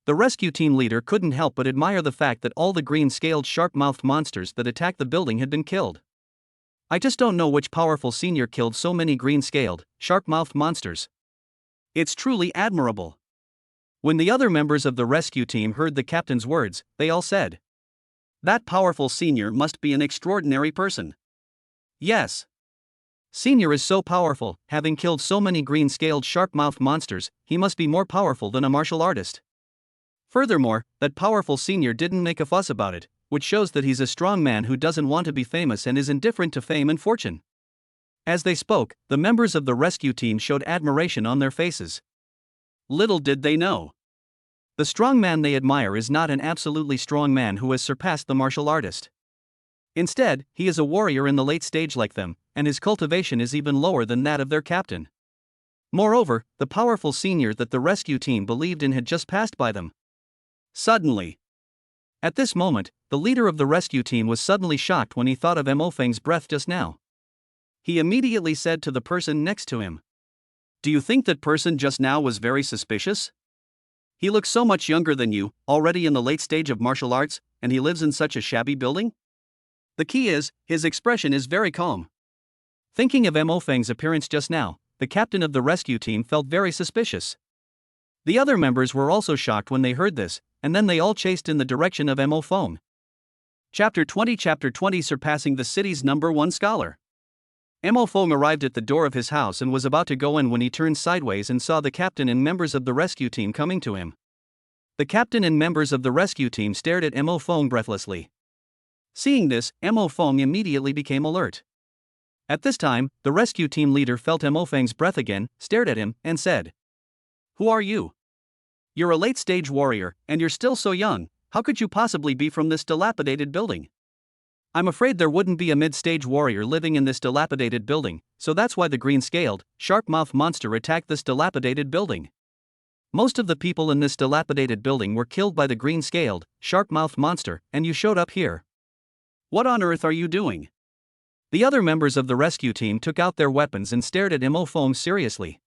The rescue team leader couldn't help but admire the fact that all the green-scaled shark-mouthed monsters that attacked the building had been killed. I just don't know which powerful senior killed so many green-scaled, shark-mouthed monsters. It's truly admirable. When the other members of the rescue team heard the captain's words, they all said, "That powerful senior must be an extraordinary person." Yes. Senior is so powerful, having killed so many green-scaled shark-mouthed monsters, he must be more powerful than a martial artist. Furthermore, that powerful senior didn't make a fuss about it, which shows that he's a strong man who doesn't want to be famous and is indifferent to fame and fortune. As they spoke, the members of the rescue team showed admiration on their faces. Little did they know. The strong man they admire is not an absolutely strong man who has surpassed the martial artist. Instead, he is a warrior in the late stage like them, and his cultivation is even lower than that of their captain. Moreover, the powerful senior that the rescue team believed in had just passed by them. Suddenly. At this moment, the leader of the rescue team was suddenly shocked when he thought of Mo Feng's breath just now. He immediately said to the person next to him, "Do you think that person just now was very suspicious? He looks so much younger than you, already in the late stage of martial arts, and he lives in such a shabby building?" The key is, his expression is very calm. Thinking of Mo Feng's appearance just now, the captain of the rescue team felt very suspicious. The other members were also shocked when they heard this, and then they all chased in the direction of Mo Feng. Chapter 20 Surpassing the city's #1 scholar. Mo Feng arrived at the door of his house and was about to go in when he turned sideways and saw the captain and members of the rescue team coming to him. The captain and members of the rescue team stared at Mo Feng breathlessly. Seeing this, Mo Feng immediately became alert. At this time, the rescue team leader felt Mo Feng's breath again, stared at him, and said, "Who are you? You're a late-stage warrior, and you're still so young. How could you possibly be from this dilapidated building?" "I'm afraid there wouldn't be a mid-stage warrior living in this dilapidated building, so that's why the green-scaled, shark-mouthed monster attacked this dilapidated building. Most of the people in this dilapidated building were killed by the green-scaled, shark-mouthed monster, and you showed up here. What on earth are you doing?" The other members of the rescue team took out their weapons and stared at Mo Feng seriously.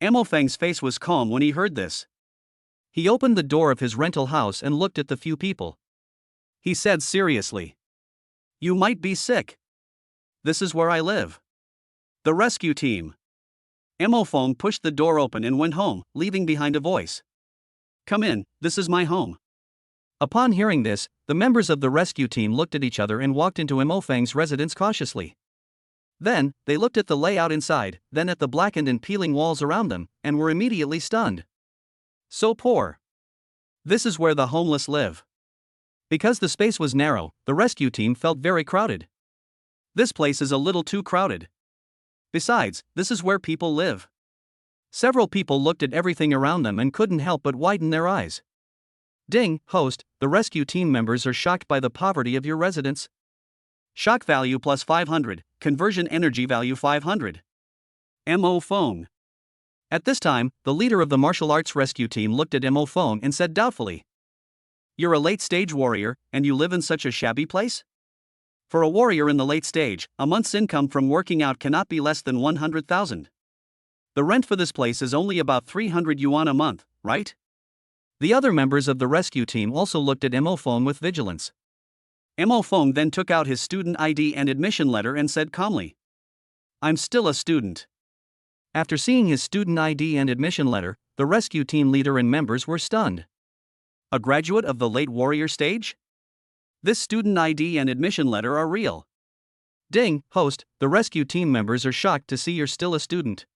Mo Feng's face was calm when he heard this. He opened the door of his rental house and looked at the few people. He said seriously, "You might be sick. This is where I live." The rescue team. Mo Feng pushed the door open and went home, leaving behind a voice. "Come in, this is my home." Upon hearing this, the members of the rescue team looked at each other and walked into Mo Feng's residence cautiously. Then, they looked at the layout inside, then at the blackened and peeling walls around them, and were immediately stunned. So poor. This is where the homeless live. Because the space was narrow, the rescue team felt very crowded. This place is a little too crowded. Besides, this is where people live. Several people looked at everything around them and couldn't help but widen their eyes. Ding, host, the rescue team members are shocked by the poverty of your residence. Shock value plus 500, conversion energy value 500. Mo Feng. At this time, the leader of the martial arts rescue team looked at Mo Feng and said doubtfully, "You're a late-stage warrior, and you live in such a shabby place? For a warrior in the late stage, a month's income from working out cannot be less than 100,000. The rent for this place is only about 300 yuan a month, right?" The other members of the rescue team also looked at Mo Feng with vigilance. Mo Feng then took out his student ID and admission letter and said calmly, "I'm still a student." After seeing his student ID and admission letter, the rescue team leader and members were stunned. A graduate of the late warrior stage? This student ID and admission letter are real. Ding, host, the rescue team members are shocked to see you're still a student.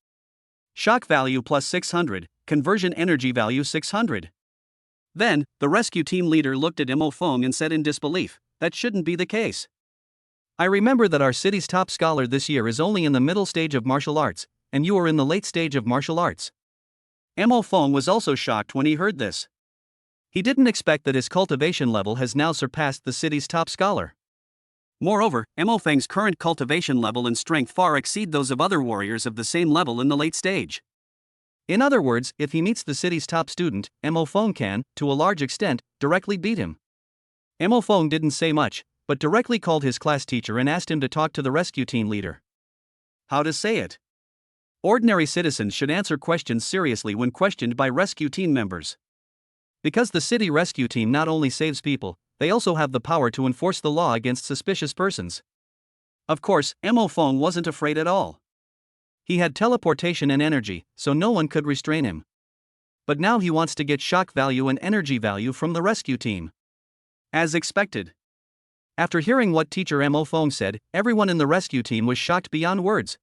Shock value plus 600, conversion energy value 600. Then, the rescue team leader looked at Mo Fong and said in disbelief, "That shouldn't be the case. I remember that our city's top scholar this year is only in the middle stage of martial arts, and you are in the late stage of martial arts." Mo Fong was also shocked when he heard this. He didn't expect that his cultivation level has now surpassed the city's top scholar. Moreover, Mo Feng's current cultivation level and strength far exceed those of other warriors of the same level in the late stage. In other words, if he meets the city's top student, Mo Fong can, to a large extent, directly beat him. Mo Fong didn't say much, but directly called his class teacher and asked him to talk to the rescue team leader. How to say it? Ordinary citizens should answer questions seriously when questioned by rescue team members. Because the city rescue team not only saves people, they also have the power to enforce the law against suspicious persons. Of course, Mo Fong wasn't afraid at all. He had teleportation and energy, so no one could restrain him. But now he wants to get shock value and energy value from the rescue team. As expected. After hearing what teacher Mo Fong said, everyone in the rescue team was shocked beyond words.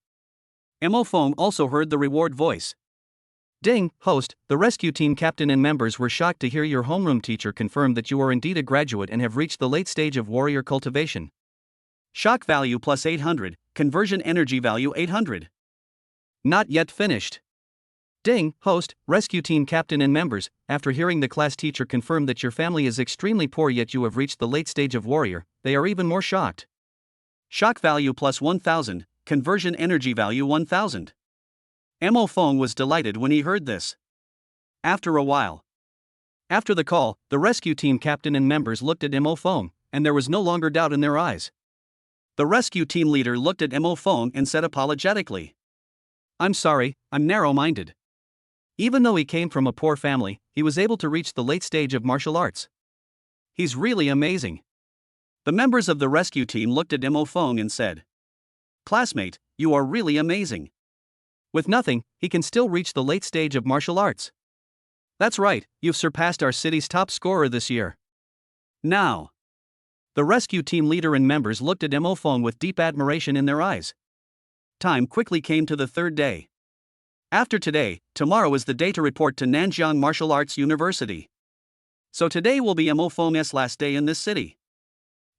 Mo Fong also heard the reward voice. "Ding, host, the rescue team captain and members were shocked to hear your homeroom teacher confirm that you are indeed a graduate and have reached the late stage of warrior cultivation. Shock value plus 800, conversion energy value 800. Not yet finished. Ding, host, rescue team captain and members, after hearing the class teacher confirm that your family is extremely poor yet you have reached the late stage of warrior, they are even more shocked. Shock value plus 1000, conversion energy value 1000. Mo Fong was delighted when he heard this. After a while. After the call, the rescue team captain and members looked at Mo Fong, and there was no longer doubt in their eyes. The rescue team leader looked at Mo Fong and said apologetically, "I'm sorry, I'm narrow-minded." Even though he came from a poor family, he was able to reach the late stage of martial arts. He's really amazing. The members of the rescue team looked at Mo Fong and said, "Classmate, you are really amazing. With nothing, he can still reach the late stage of martial arts. That's right, you've surpassed our city's top scorer this year. Now." The rescue team leader and members looked at Mo Fong with deep admiration in their eyes. Time quickly came to the third day. After today, tomorrow is the day to report to Nanjiang Martial Arts University. So today will be Mo Fong's last day in this city.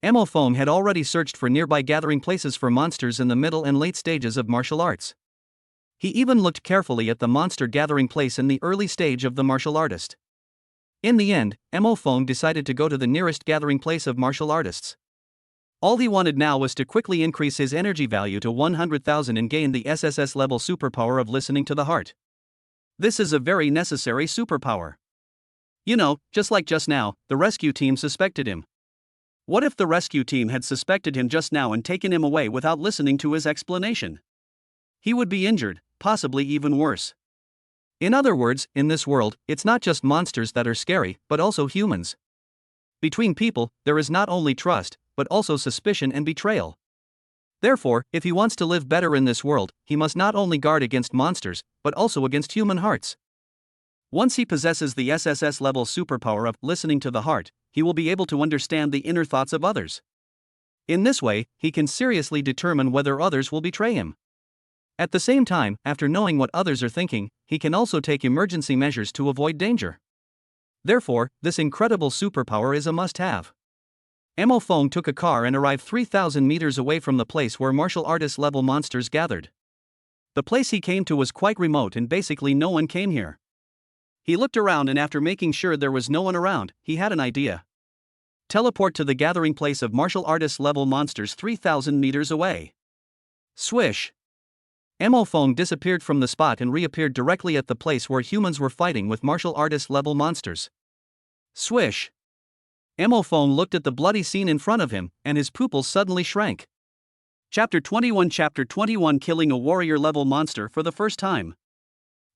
Mo Fong had already searched for nearby gathering places for monsters in the middle and late stages of martial arts. He even looked carefully at the monster gathering place in the early stage of the martial artist. In the end, Mo Fong decided to go to the nearest gathering place of martial artists. All he wanted now was to quickly increase his energy value to 100,000 and gain the SSS-level superpower of listening to the heart. This is a very necessary superpower. You know, just like just now, the rescue team suspected him. What if the rescue team had suspected him just now and taken him away without listening to his explanation? He would be injured, possibly even worse. In other words, in this world, it's not just monsters that are scary, but also humans. Between people, there is not only trust, but also suspicion and betrayal. Therefore, if he wants to live better in this world, he must not only guard against monsters, but also against human hearts. Once he possesses the SSS-level superpower of listening to the heart, he will be able to understand the inner thoughts of others. In this way, he can seriously determine whether others will betray him. At the same time, after knowing what others are thinking, he can also take emergency measures to avoid danger. Therefore, this incredible superpower is a must-have. Mo Fong took a car and arrived 3,000 meters away from the place where martial artist-level monsters gathered. The place he came to was quite remote and basically no one came here. He looked around and after making sure there was no one around, he had an idea. Teleport to the gathering place of martial artist-level monsters 3,000 meters away. Swish! Mo Fong disappeared from the spot and reappeared directly at the place where humans were fighting with martial artist-level monsters. Swish! Mo Fong looked at the bloody scene in front of him, and his pupils suddenly shrank. Chapter 21 Killing a warrior-level monster for the first time.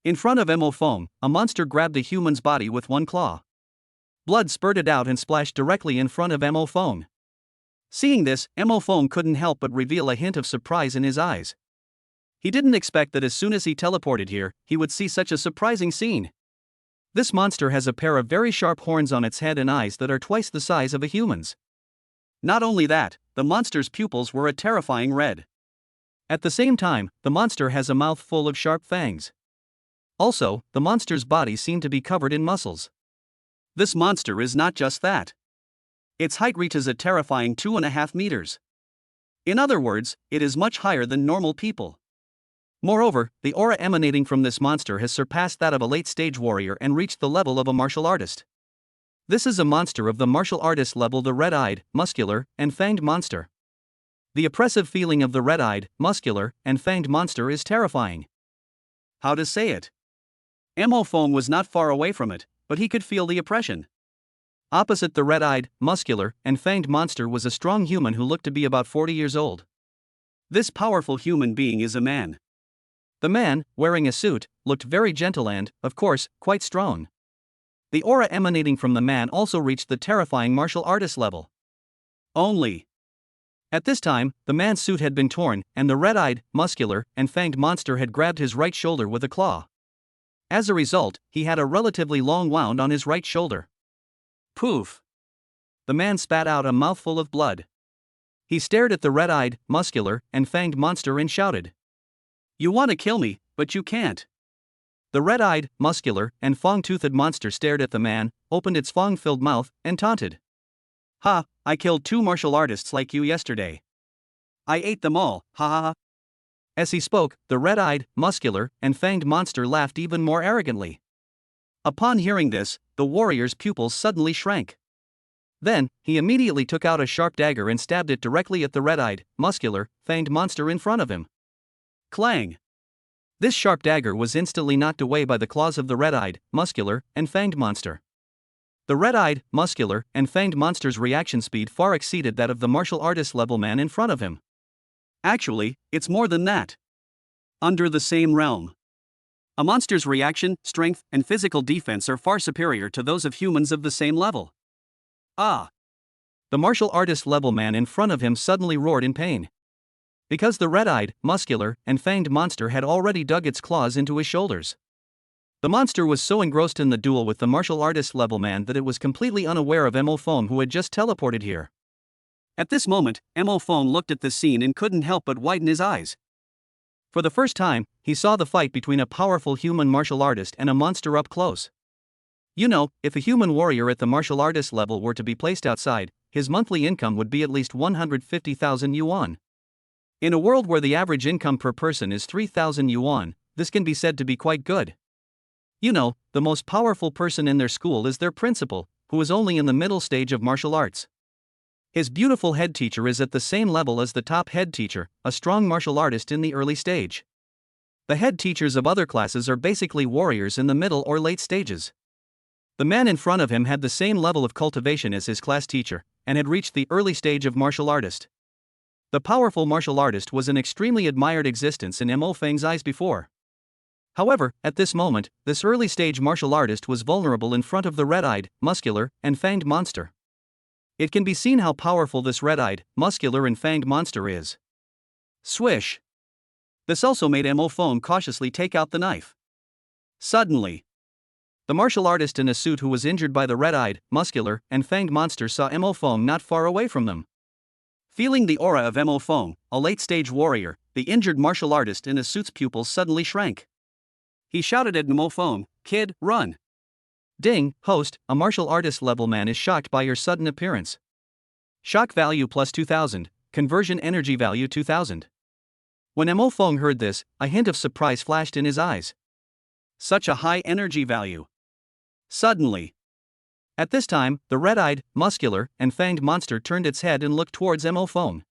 In front of Mo Fong, a monster grabbed a human's body with one claw. Blood spurted out and splashed directly in front of Mo Fong. Seeing this, Mo Fong couldn't help but reveal a hint of surprise in his eyes. He didn't expect that as soon as he teleported here, he would see such a surprising scene. This monster has a pair of very sharp horns on its head and eyes that are twice the size of a human's. Not only that, the monster's pupils were a terrifying red. At the same time, the monster has a mouth full of sharp fangs. Also, the monster's body seemed to be covered in muscles. This monster is not just that. Its height reaches a terrifying 2.5 meters. In other words, it is much higher than normal people. Moreover, the aura emanating from this monster has surpassed that of a late-stage warrior and reached the level of a martial artist. This is a monster of the martial artist level, the red-eyed, muscular, and fanged monster. The oppressive feeling of the red-eyed, muscular, and fanged monster is terrifying. How to say it? Emophone was not far away from it, but he could feel the oppression. Opposite the red-eyed, muscular, and fanged monster was a strong human who looked to be about 40 years old. This powerful human being is a man. The man, wearing a suit, looked very gentle and, of course, quite strong. The aura emanating from the man also reached the terrifying martial artist level. Only. At this time, the man's suit had been torn, and the red-eyed, muscular, and fanged monster had grabbed his right shoulder with a claw. As a result, he had a relatively long wound on his right shoulder. Poof! The man spat out a mouthful of blood. He stared at the red-eyed, muscular, and fanged monster and shouted, "You want to kill me, but you can't." The red-eyed, muscular, and fang-toothed monster stared at the man, opened its fang-filled mouth, and taunted. "Ha, I killed 2 martial artists like you yesterday. I ate them all, ha ha ha." As he spoke, the red-eyed, muscular, and fanged monster laughed even more arrogantly. Upon hearing this, the warrior's pupils suddenly shrank. Then, he immediately took out a sharp dagger and stabbed it directly at the red-eyed, muscular, fanged monster in front of him. Clang! This sharp dagger was instantly knocked away by the claws of the red-eyed, muscular, and fanged monster. The red-eyed, muscular, and fanged monster's reaction speed far exceeded that of the martial artist level man in front of him. Actually, it's more than that. Under the same realm, a monster's reaction, strength, and physical defense are far superior to those of humans of the same level. Ah! The martial artist level man in front of him suddenly roared in pain. Because the red-eyed, muscular, and fanged monster had already dug its claws into his shoulders. The monster was so engrossed in the duel with the martial artist level man that it was completely unaware of Emophone, who had just teleported here. At this moment, Emophone looked at the scene and couldn't help but widen his eyes. For the first time, he saw the fight between a powerful human martial artist and a monster up close. You know, if a human warrior at the martial artist level were to be placed outside, his monthly income would be at least 150,000 yuan. In a world where the average income per person is 3,000 yuan, this can be said to be quite good. You know, the most powerful person in their school is their principal, who is only in the middle stage of martial arts. His beautiful head teacher is at the same level as the top head teacher, a strong martial artist in the early stage. The head teachers of other classes are basically warriors in the middle or late stages. The man in front of him had the same level of cultivation as his class teacher, and had reached the early stage of martial artist. The powerful martial artist was an extremely admired existence in Mo Feng's eyes before. However, at this moment, this early stage martial artist was vulnerable in front of the red-eyed, muscular, and fanged monster. It can be seen how powerful this red-eyed, muscular, and fanged monster is. Swish! This also made Emophone cautiously take out the knife. Suddenly, the martial artist in a suit who was injured by the red-eyed, muscular, and fanged monster saw Emophone not far away from them. Feeling the aura of Emophone, a late-stage warrior, the injured martial artist in a suit's pupils suddenly shrank. He shouted at Emophone, "Kid, run!" Ding, host, a martial artist level man is shocked by your sudden appearance. Shock value plus 2000, conversion energy value 2000. When Emophone heard this, a hint of surprise flashed in his eyes. Such a high energy value. Suddenly. At this time, the red-eyed, muscular, and fanged monster turned its head and looked towards Emophone.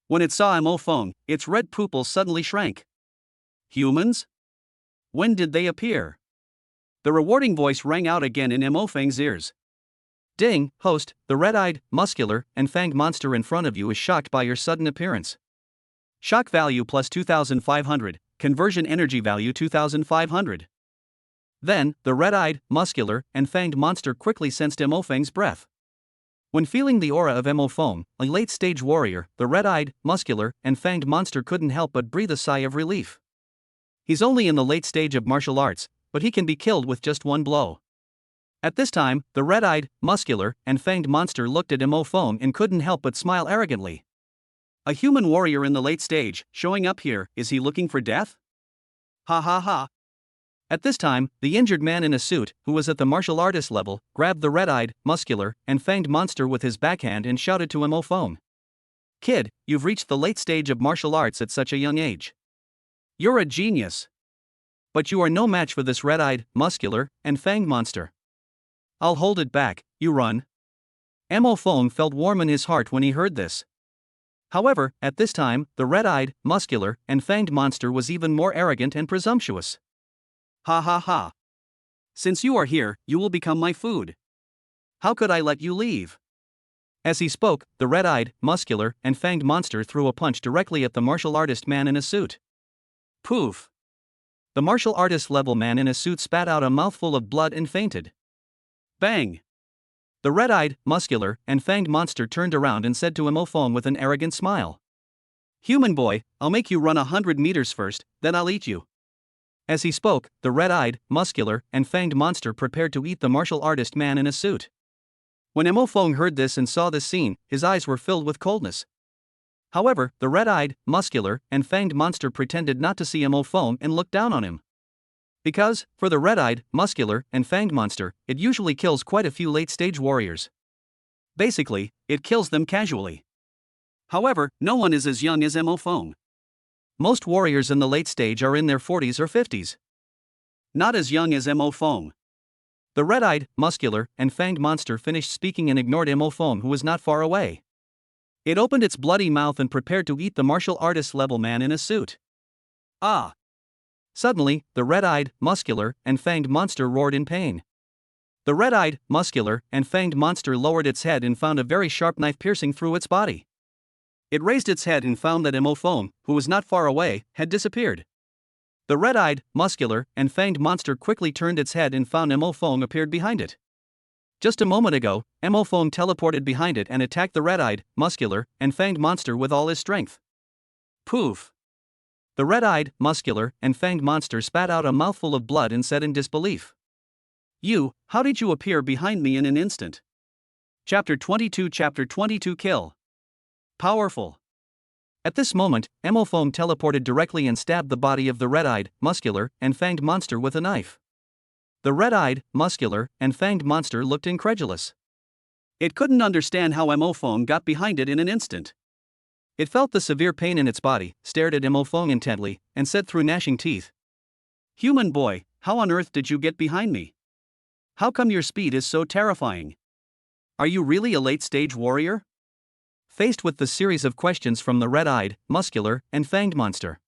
When it saw Emophone, its red pupils suddenly shrank. Humans? When did they appear? The rewarding voice rang out again in Emophong's ears. Ding, host, the red-eyed, muscular, and fanged monster in front of you is shocked by your sudden appearance. Shock value plus 2500, conversion energy value 2500. Then, the red-eyed, muscular, and fanged monster quickly sensed Emophong's breath. When feeling the aura of Emophone, a late-stage warrior, the red-eyed, muscular, and fanged monster couldn't help but breathe a sigh of relief. He's only in the late stage of martial arts, but he can be killed with just one blow. At this time, the red-eyed, muscular, and fanged monster looked at Emophone and couldn't help but smile arrogantly. A human warrior in the late stage, showing up here, is he looking for death? Ha ha ha. At this time, the injured man in a suit, who was at the martial artist level, grabbed the red-eyed, muscular, and fanged monster with his backhand and shouted to Mo Fong. "Kid, you've reached the late stage of martial arts at such a young age. You're a genius. But you are no match for this red-eyed, muscular, and fanged monster. I'll hold it back, you run." Mo Fong felt warm in his heart when he heard this. However, at this time, the red-eyed, muscular, and fanged monster was even more arrogant and presumptuous. "Ha ha ha. Since you are here, you will become my food. How could I let you leave?" As he spoke, the red-eyed, muscular, and fanged monster threw a punch directly at the martial artist man in a suit. Poof! The martial artist level man in a suit spat out a mouthful of blood and fainted. Bang! The red-eyed, muscular, and fanged monster turned around and said to Mo Fong with an arrogant smile, "Human boy, I'll make you run 100 meters first, then I'll eat you." As he spoke, the red-eyed, muscular, and fanged monster prepared to eat the martial artist man in a suit. When Mo Fong heard this and saw this scene, his eyes were filled with coldness. However, the red-eyed, muscular, and fanged monster pretended not to see Mo Fong and looked down on him. Because, for the red-eyed, muscular, and fanged monster, it usually kills quite a few late-stage warriors. Basically, it kills them casually. However, no one is as young as Mo Fong. Most warriors in the late stage are in their 40s or 50s. Not as young as Mo Fong. The red-eyed, muscular, and fanged monster finished speaking and ignored Mo Fong, who was not far away. It opened its bloody mouth and prepared to eat the martial artist level man in a suit. Ah! Suddenly, the red-eyed, muscular, and fanged monster roared in pain. The red-eyed, muscular, and fanged monster lowered its head and found a very sharp knife piercing through its body. It raised its head and found that Mo Fong, who was not far away, had disappeared. The red-eyed, muscular, and fanged monster quickly turned its head and found Mo Fong appeared behind it. Just a moment ago, Mo Fong teleported behind it and attacked the red-eyed, muscular, and fanged monster with all his strength. Poof! The red-eyed, muscular, and fanged monster spat out a mouthful of blood and said in disbelief, How did you appear behind me in an instant?" Chapter 22 Kill. Powerful. At this moment, Mo Fong teleported directly and stabbed the body of the red-eyed, muscular, and fanged monster with a knife. The red-eyed, muscular, and fanged monster looked incredulous. It couldn't understand how Mo Fong got behind it in an instant. It felt the severe pain in its body, stared at Mo Fong intently, and said through gnashing teeth, "Human boy, how on earth did you get behind me? How come your speed is so terrifying? Are you really a late-stage warrior?" Faced with the series of questions from the red-eyed, muscular, and fanged monster.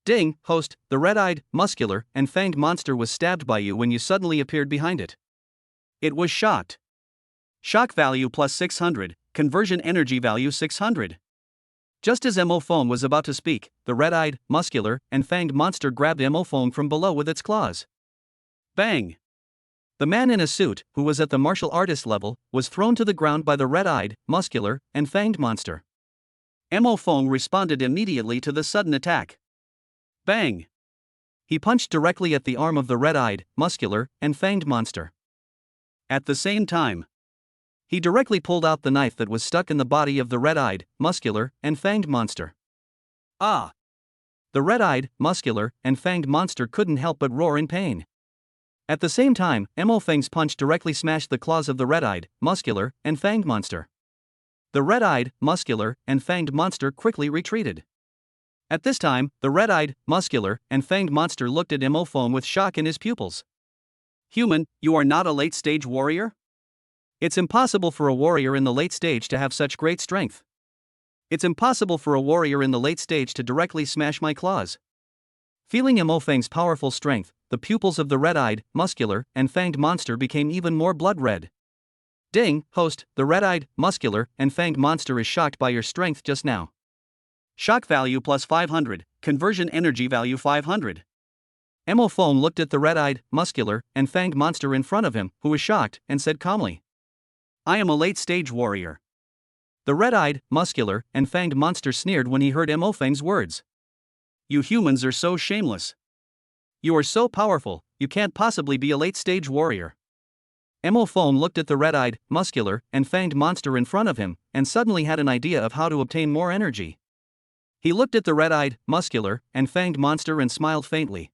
"Ding, host, the red-eyed, muscular, and fanged monster was stabbed by you when you suddenly appeared behind it. It was shocked. Shock value plus 600, conversion energy value 600. Just as Mo Fong was about to speak, the red-eyed, muscular, and fanged monster grabbed Mo Fong from below with its claws. Bang! The man in a suit, who was at the martial artist level, was thrown to the ground by the red-eyed, muscular, and fanged monster. Mo Fong responded immediately to the sudden attack. Bang! He punched directly at the arm of the red-eyed, muscular, and fanged monster. At the same time, he directly pulled out the knife that was stuck in the body of the red-eyed, muscular, and fanged monster. Ah! The red-eyed, muscular, and fanged monster couldn't help but roar in pain. At the same time, Mo Feng's punch directly smashed the claws of the red-eyed, muscular, and fanged monster. The red-eyed, muscular, and fanged monster quickly retreated. At this time, the red-eyed, muscular, and fanged monster looked at Mo Fong with shock in his pupils. "Human, you are not a late-stage warrior? It's impossible for a warrior in the late stage to have such great strength. It's impossible for a warrior in the late stage to directly smash my claws." Feeling Mo Feng's powerful strength, the pupils of the red-eyed, muscular, and fanged monster became even more blood-red. "Ding, host, the red-eyed, muscular, and fanged monster is shocked by your strength just now. Shock value plus 500, conversion energy value 500. Mo Fong looked at the red-eyed, muscular, and fanged monster in front of him, who was shocked, and said calmly, "I am a late-stage warrior." The red-eyed, muscular, and fanged monster sneered when he heard Mo Feng's words. "You humans are so shameless. You are so powerful, you can't possibly be a late-stage warrior." Mo Fong looked at the red-eyed, muscular, and fanged monster in front of him, and suddenly had an idea of how to obtain more energy. He looked at the red-eyed, muscular, and fanged monster and smiled faintly.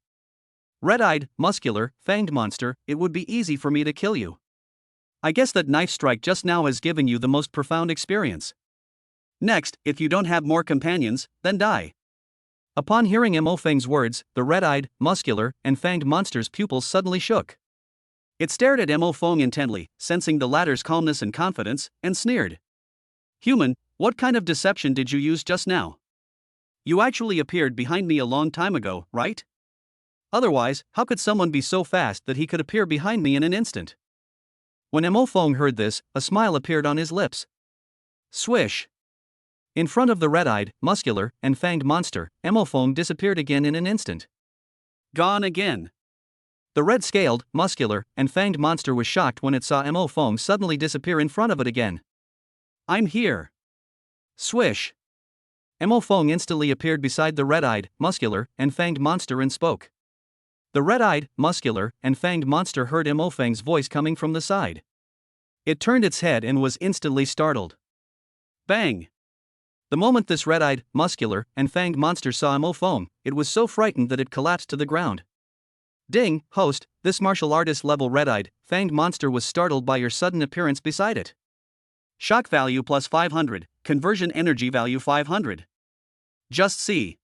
Red-eyed, muscular, fanged monster, it would be easy for me to kill you. I guess that knife strike just now has given you the most profound experience. Next, if you don't have more companions, then die. Upon hearing Mo Feng's words, the red-eyed, muscular, and fanged monster's pupils suddenly shook. It stared at Mo Feng intently, sensing the latter's calmness and confidence, and sneered. Human, what kind of deception did you use just now? You actually appeared behind me a long time ago, right? Otherwise, how could someone be so fast that he could appear behind me in an instant? When Mo Feng heard this, a smile appeared on his lips. Swish! In front of the red-eyed, muscular, and fanged monster, Mo Feng disappeared again in an instant. Gone again. The red-scaled, muscular, and fanged monster was shocked when it saw Mo Feng suddenly disappear in front of it again. I'm here. Swish! Mo Feng instantly appeared beside the red-eyed, muscular, and fanged monster and spoke. The red-eyed, muscular, and fanged monster heard Mo Feng's voice coming from the side. It turned its head and was instantly startled. Bang! The moment this red-eyed, muscular, and fanged monster saw Mo Feng, it was so frightened that it collapsed to the ground. Ding, host, this martial artist level red-eyed, fanged monster was startled by your sudden appearance beside it. Shock value plus 500, conversion energy value 500. Just see.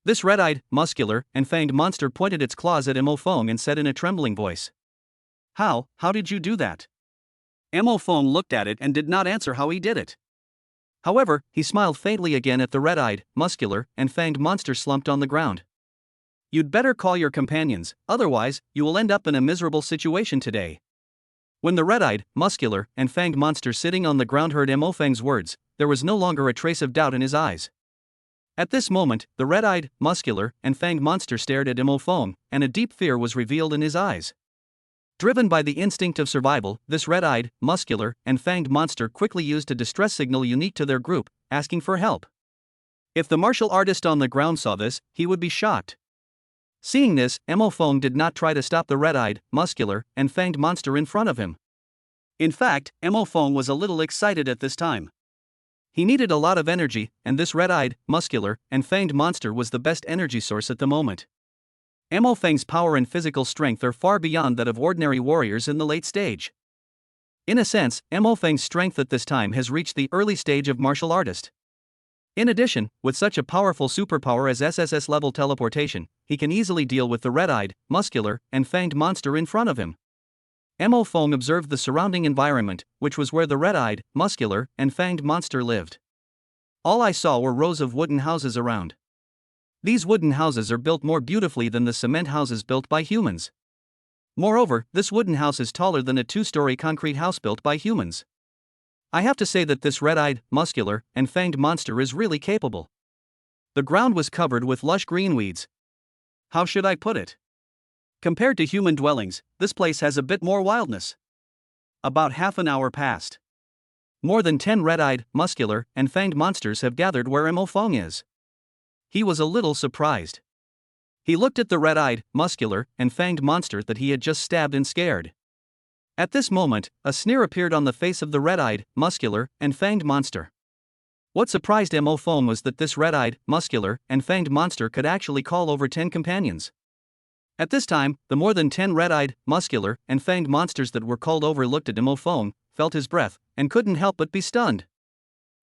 This red-eyed, muscular, and fanged monster pointed its claws at Mo Feng and said in a trembling voice. How did you do that? Mo Feng looked at it and did not answer how he did it. However, he smiled faintly again at the red-eyed, muscular, and fanged monster slumped on the ground. You'd better call your companions, otherwise, you will end up in a miserable situation today. When the red-eyed, muscular, and fanged monster sitting on the ground heard Mo Feng's words, there was no longer a trace of doubt in his eyes. At this moment, the red-eyed, muscular, and fanged monster stared at Mo Feng, and a deep fear was revealed in his eyes. Driven by the instinct of survival, this red-eyed, muscular, and fanged monster quickly used a distress signal unique to their group, asking for help. If the martial artist on the ground saw this, he would be shocked. Seeing this, Mo Feng did not try to stop the red-eyed, muscular, and fanged monster in front of him. In fact, Mo Feng was a little excited at this time. He needed a lot of energy, and this red-eyed, muscular, and fanged monster was the best energy source at the moment. Mo Feng's power and physical strength are far beyond that of ordinary warriors in the late stage. In a sense, Mo Feng's strength at this time has reached the early stage of martial artist. In addition, with such a powerful superpower as SSS-level teleportation, he can easily deal with the red-eyed, muscular, and fanged monster in front of him. Mo Feng observed the surrounding environment, which was where the red-eyed, muscular, and fanged monster lived. All I saw were rows of wooden houses around. These wooden houses are built more beautifully than the cement houses built by humans. Moreover, this wooden house is taller than a 2-story concrete house built by humans. I have to say that this red-eyed, muscular, and fanged monster is really capable. The ground was covered with lush green weeds. How should I put it? Compared to human dwellings, this place has a bit more wildness. About half an hour passed. More than 10 red-eyed, muscular, and fanged monsters have gathered where Mo Feng is. He was a little surprised. He looked at the red-eyed, muscular, and fanged monster that he had just stabbed and scared. At this moment, a sneer appeared on the face of the red-eyed, muscular, and fanged monster. What surprised Mo Feng was that this red-eyed, muscular, and fanged monster could actually call over 10 companions. At this time, the more than 10 red-eyed, muscular, and fanged monsters that were called over looked at Mo Feng, felt his breath, and couldn't help but be stunned.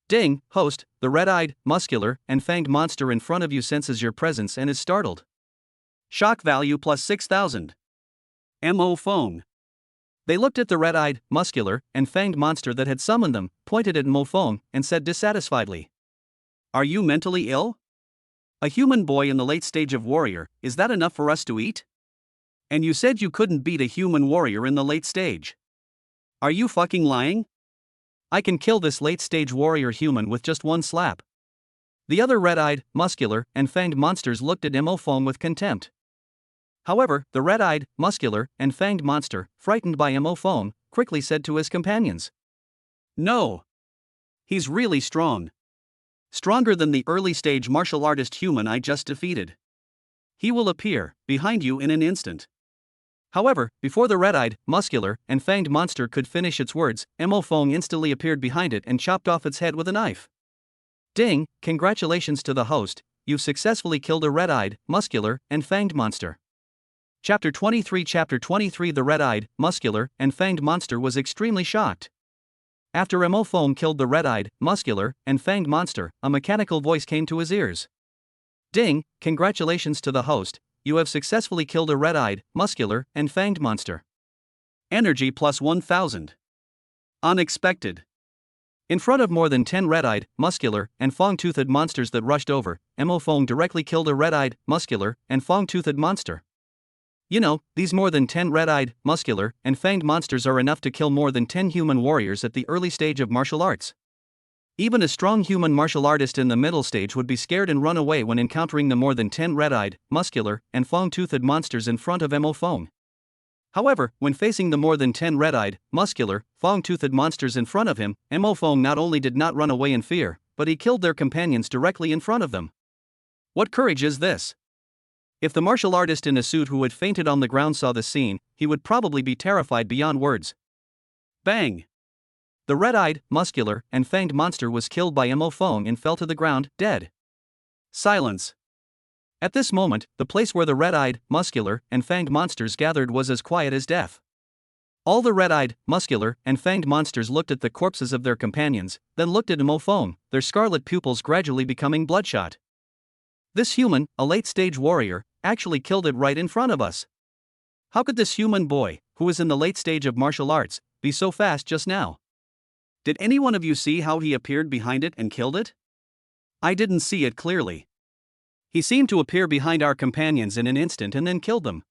Ding, host, the red-eyed, muscular, and fanged monster in front of you senses your presence and is startled. Shock value plus 6,000. Mo Feng. They looked at the red-eyed, muscular, and fanged monster that had summoned them, pointed at Mo Feng, and said dissatisfiedly. Are you mentally ill? A human boy in the late stage of warrior, is that enough for us to eat? And you said you couldn't beat a human warrior in the late stage. Are you fucking lying? I can kill this late stage warrior human with just one slap. The other red-eyed, muscular, and fanged monsters looked at Mo Feng with contempt. However, the red-eyed, muscular, and fanged monster, frightened by Mo Feng, quickly said to his companions. No. He's really strong. Stronger than the early stage martial artist human I just defeated. He will appear behind you in an instant. However, before the red-eyed, muscular, and fanged monster could finish its words, Mo Feng instantly appeared behind it and chopped off its head with a knife. Ding, congratulations to the host, you've successfully killed a red-eyed, muscular, and fanged monster. Chapter 23 The red-eyed, muscular, and fanged monster was extremely shocked. After Mo Fong killed the red-eyed, muscular, and fanged monster, a mechanical voice came to his ears. Ding, congratulations to the host, you have successfully killed a red-eyed, muscular, and fanged monster. Energy plus 1000. Unexpected. In front of more than 10 red-eyed, muscular, and fang-toothed monsters that rushed over, Mo Fong directly killed a red-eyed, muscular, and fang-toothed monster. You know, these more than 10 red-eyed, muscular, and fanged monsters are enough to kill more than 10 human warriors at the early stage of martial arts. Even a strong human martial artist in the middle stage would be scared and run away when encountering the more than 10 red-eyed, muscular, and fang-toothed monsters in front of Mo Fong. However, when facing the more than 10 red-eyed, muscular, fang-toothed monsters in front of him, Mo Fong not only did not run away in fear, but he killed their companions directly in front of them. What courage is this? If the martial artist in a suit who had fainted on the ground saw the scene, he would probably be terrified beyond words. Bang! The red-eyed, muscular, and fanged monster was killed by Mo Fong and fell to the ground, dead. Silence. At this moment, the place where the red-eyed, muscular, and fanged monsters gathered was as quiet as death. All the red-eyed, muscular, and fanged monsters looked at the corpses of their companions, then looked at Mo Fong, their scarlet pupils gradually becoming bloodshot. This human, a late-stage warrior, actually killed it right in front of us. How could this human boy, who is in the late stage of martial arts, be so fast just now? Did any one of you see how he appeared behind it and killed it? I didn't see it clearly. He seemed to appear behind our companions in an instant and then killed them.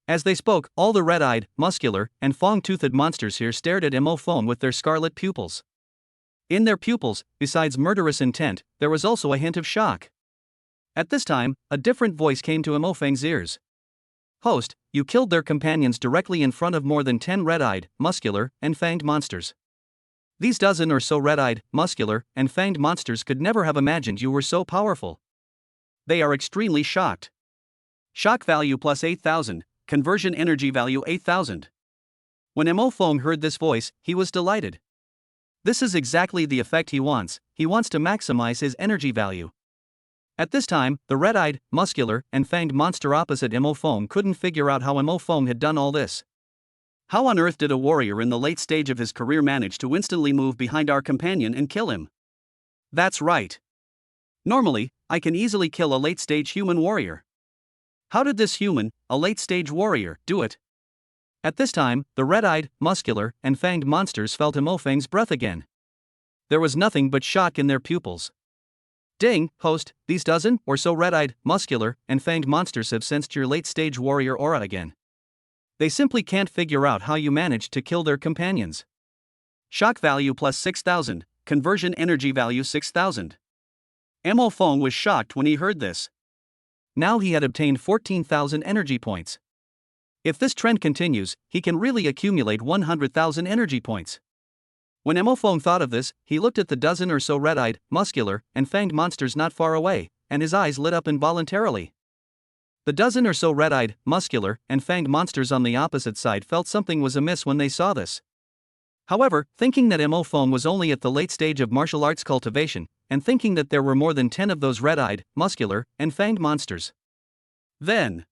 As they spoke, all the red-eyed, muscular, and fang-toothed monsters here stared at Mo Fong with their scarlet pupils. In their pupils, besides murderous intent, there was also a hint of shock. At this time, a different voice came to Mo Feng's ears. Host, you killed their companions directly in front of more than 10 red-eyed, muscular, and fanged monsters. These dozen or so red-eyed, muscular, and fanged monsters could never have imagined you were so powerful. They are extremely shocked. Shock value plus 8000, conversion energy value 8000. When Mo Fong heard this voice, he was delighted. This is exactly the effect he wants to maximize his energy value. At this time, the red-eyed, muscular, and fanged monster opposite Mo Fong couldn't figure out how Mo Fong had done all this. How on earth did a warrior in the late stage of his career manage to instantly move behind our companion and kill him? That's right. Normally, I can easily kill a late-stage human warrior. How did this human, a late-stage warrior, do it? At this time, the red-eyed, muscular, and fanged monsters felt Mo Feng's breath again. There was nothing but shock in their pupils. Ding, host, these dozen or so red-eyed, muscular, and fanged monsters have sensed your late-stage warrior aura again. They simply can't figure out how you managed to kill their companions. Shock value plus 6000, conversion energy value 6000. Mo Fong was shocked when he heard this. Now he had obtained 14,000 energy points. If this trend continues, he can really accumulate 100,000 energy points. When Mo Fong thought of this, he looked at the dozen or so red-eyed, muscular, and fanged monsters not far away, and his eyes lit up involuntarily. The dozen or so red-eyed, muscular, and fanged monsters on the opposite side felt something was amiss when they saw this. However, thinking that Mo Fong was only at the late stage of martial arts cultivation, and thinking that there were more than 10 of those red-eyed, muscular, and fanged monsters. Then,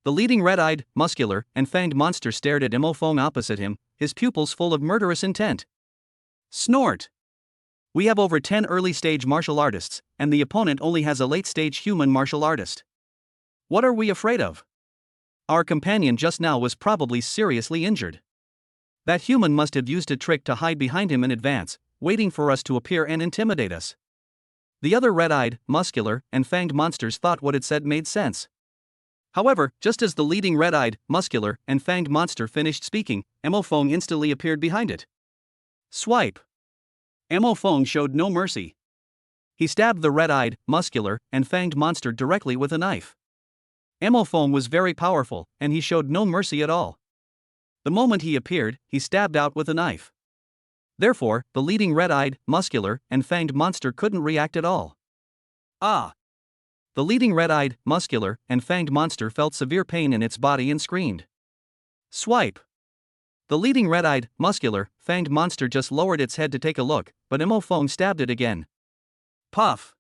the leading red-eyed, muscular, and fanged monster stared at Mo Fong opposite him, his pupils full of murderous intent. Snort! We have over 10 early-stage martial artists, and the opponent only has a late-stage human martial artist. What are we afraid of? Our companion just now was probably seriously injured. That human must have used a trick to hide behind him in advance, waiting for us to appear and intimidate us. The other red-eyed, muscular, and fanged monsters thought what it said made sense. However, just as the leading red-eyed, muscular, and fanged monster finished speaking, Mo Fong instantly appeared behind it. Swipe. Mo Fong showed no mercy. He stabbed the red-eyed, muscular, and fanged monster directly with a knife. Mo Fong was very powerful, and he showed no mercy at all. The moment he appeared, he stabbed out with a knife. Therefore, the leading red-eyed, muscular, and fanged monster couldn't react at all. Ah! The leading red-eyed, muscular, and fanged monster felt severe pain in its body and screamed. Swipe! The leading red-eyed, muscular, fanged monster just lowered its head to take a look, but Mo Fong stabbed it again. Puff!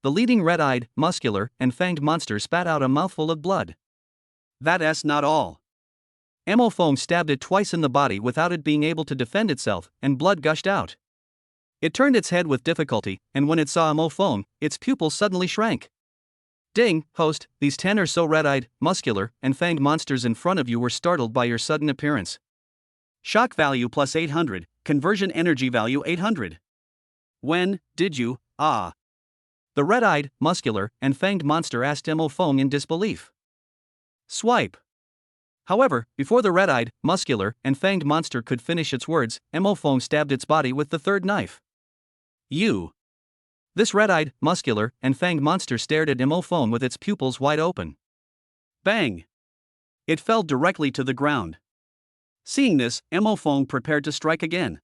The leading red-eyed, muscular, and fanged monster spat out a mouthful of blood. That's not all. Mo Fong stabbed it twice in the body without it being able to defend itself, and blood gushed out. It turned its head with difficulty, and when it saw Mo Fong, its pupils suddenly shrank. Ding, host, these 10 or so red-eyed, muscular, and fanged monsters in front of you were startled by your sudden appearance. Shock value plus 800, conversion energy value 800. When did you, The red-eyed, muscular, and fanged monster asked Mo Fong in disbelief. Swipe. However, before the red-eyed, muscular, and fanged monster could finish its words, Mo Fong stabbed its body with the third knife. You. This red-eyed, muscular, and fanged monster stared at Mo Fong with its pupils wide open. Bang! It fell directly to the ground. Seeing this, Mo Fong prepared to strike again.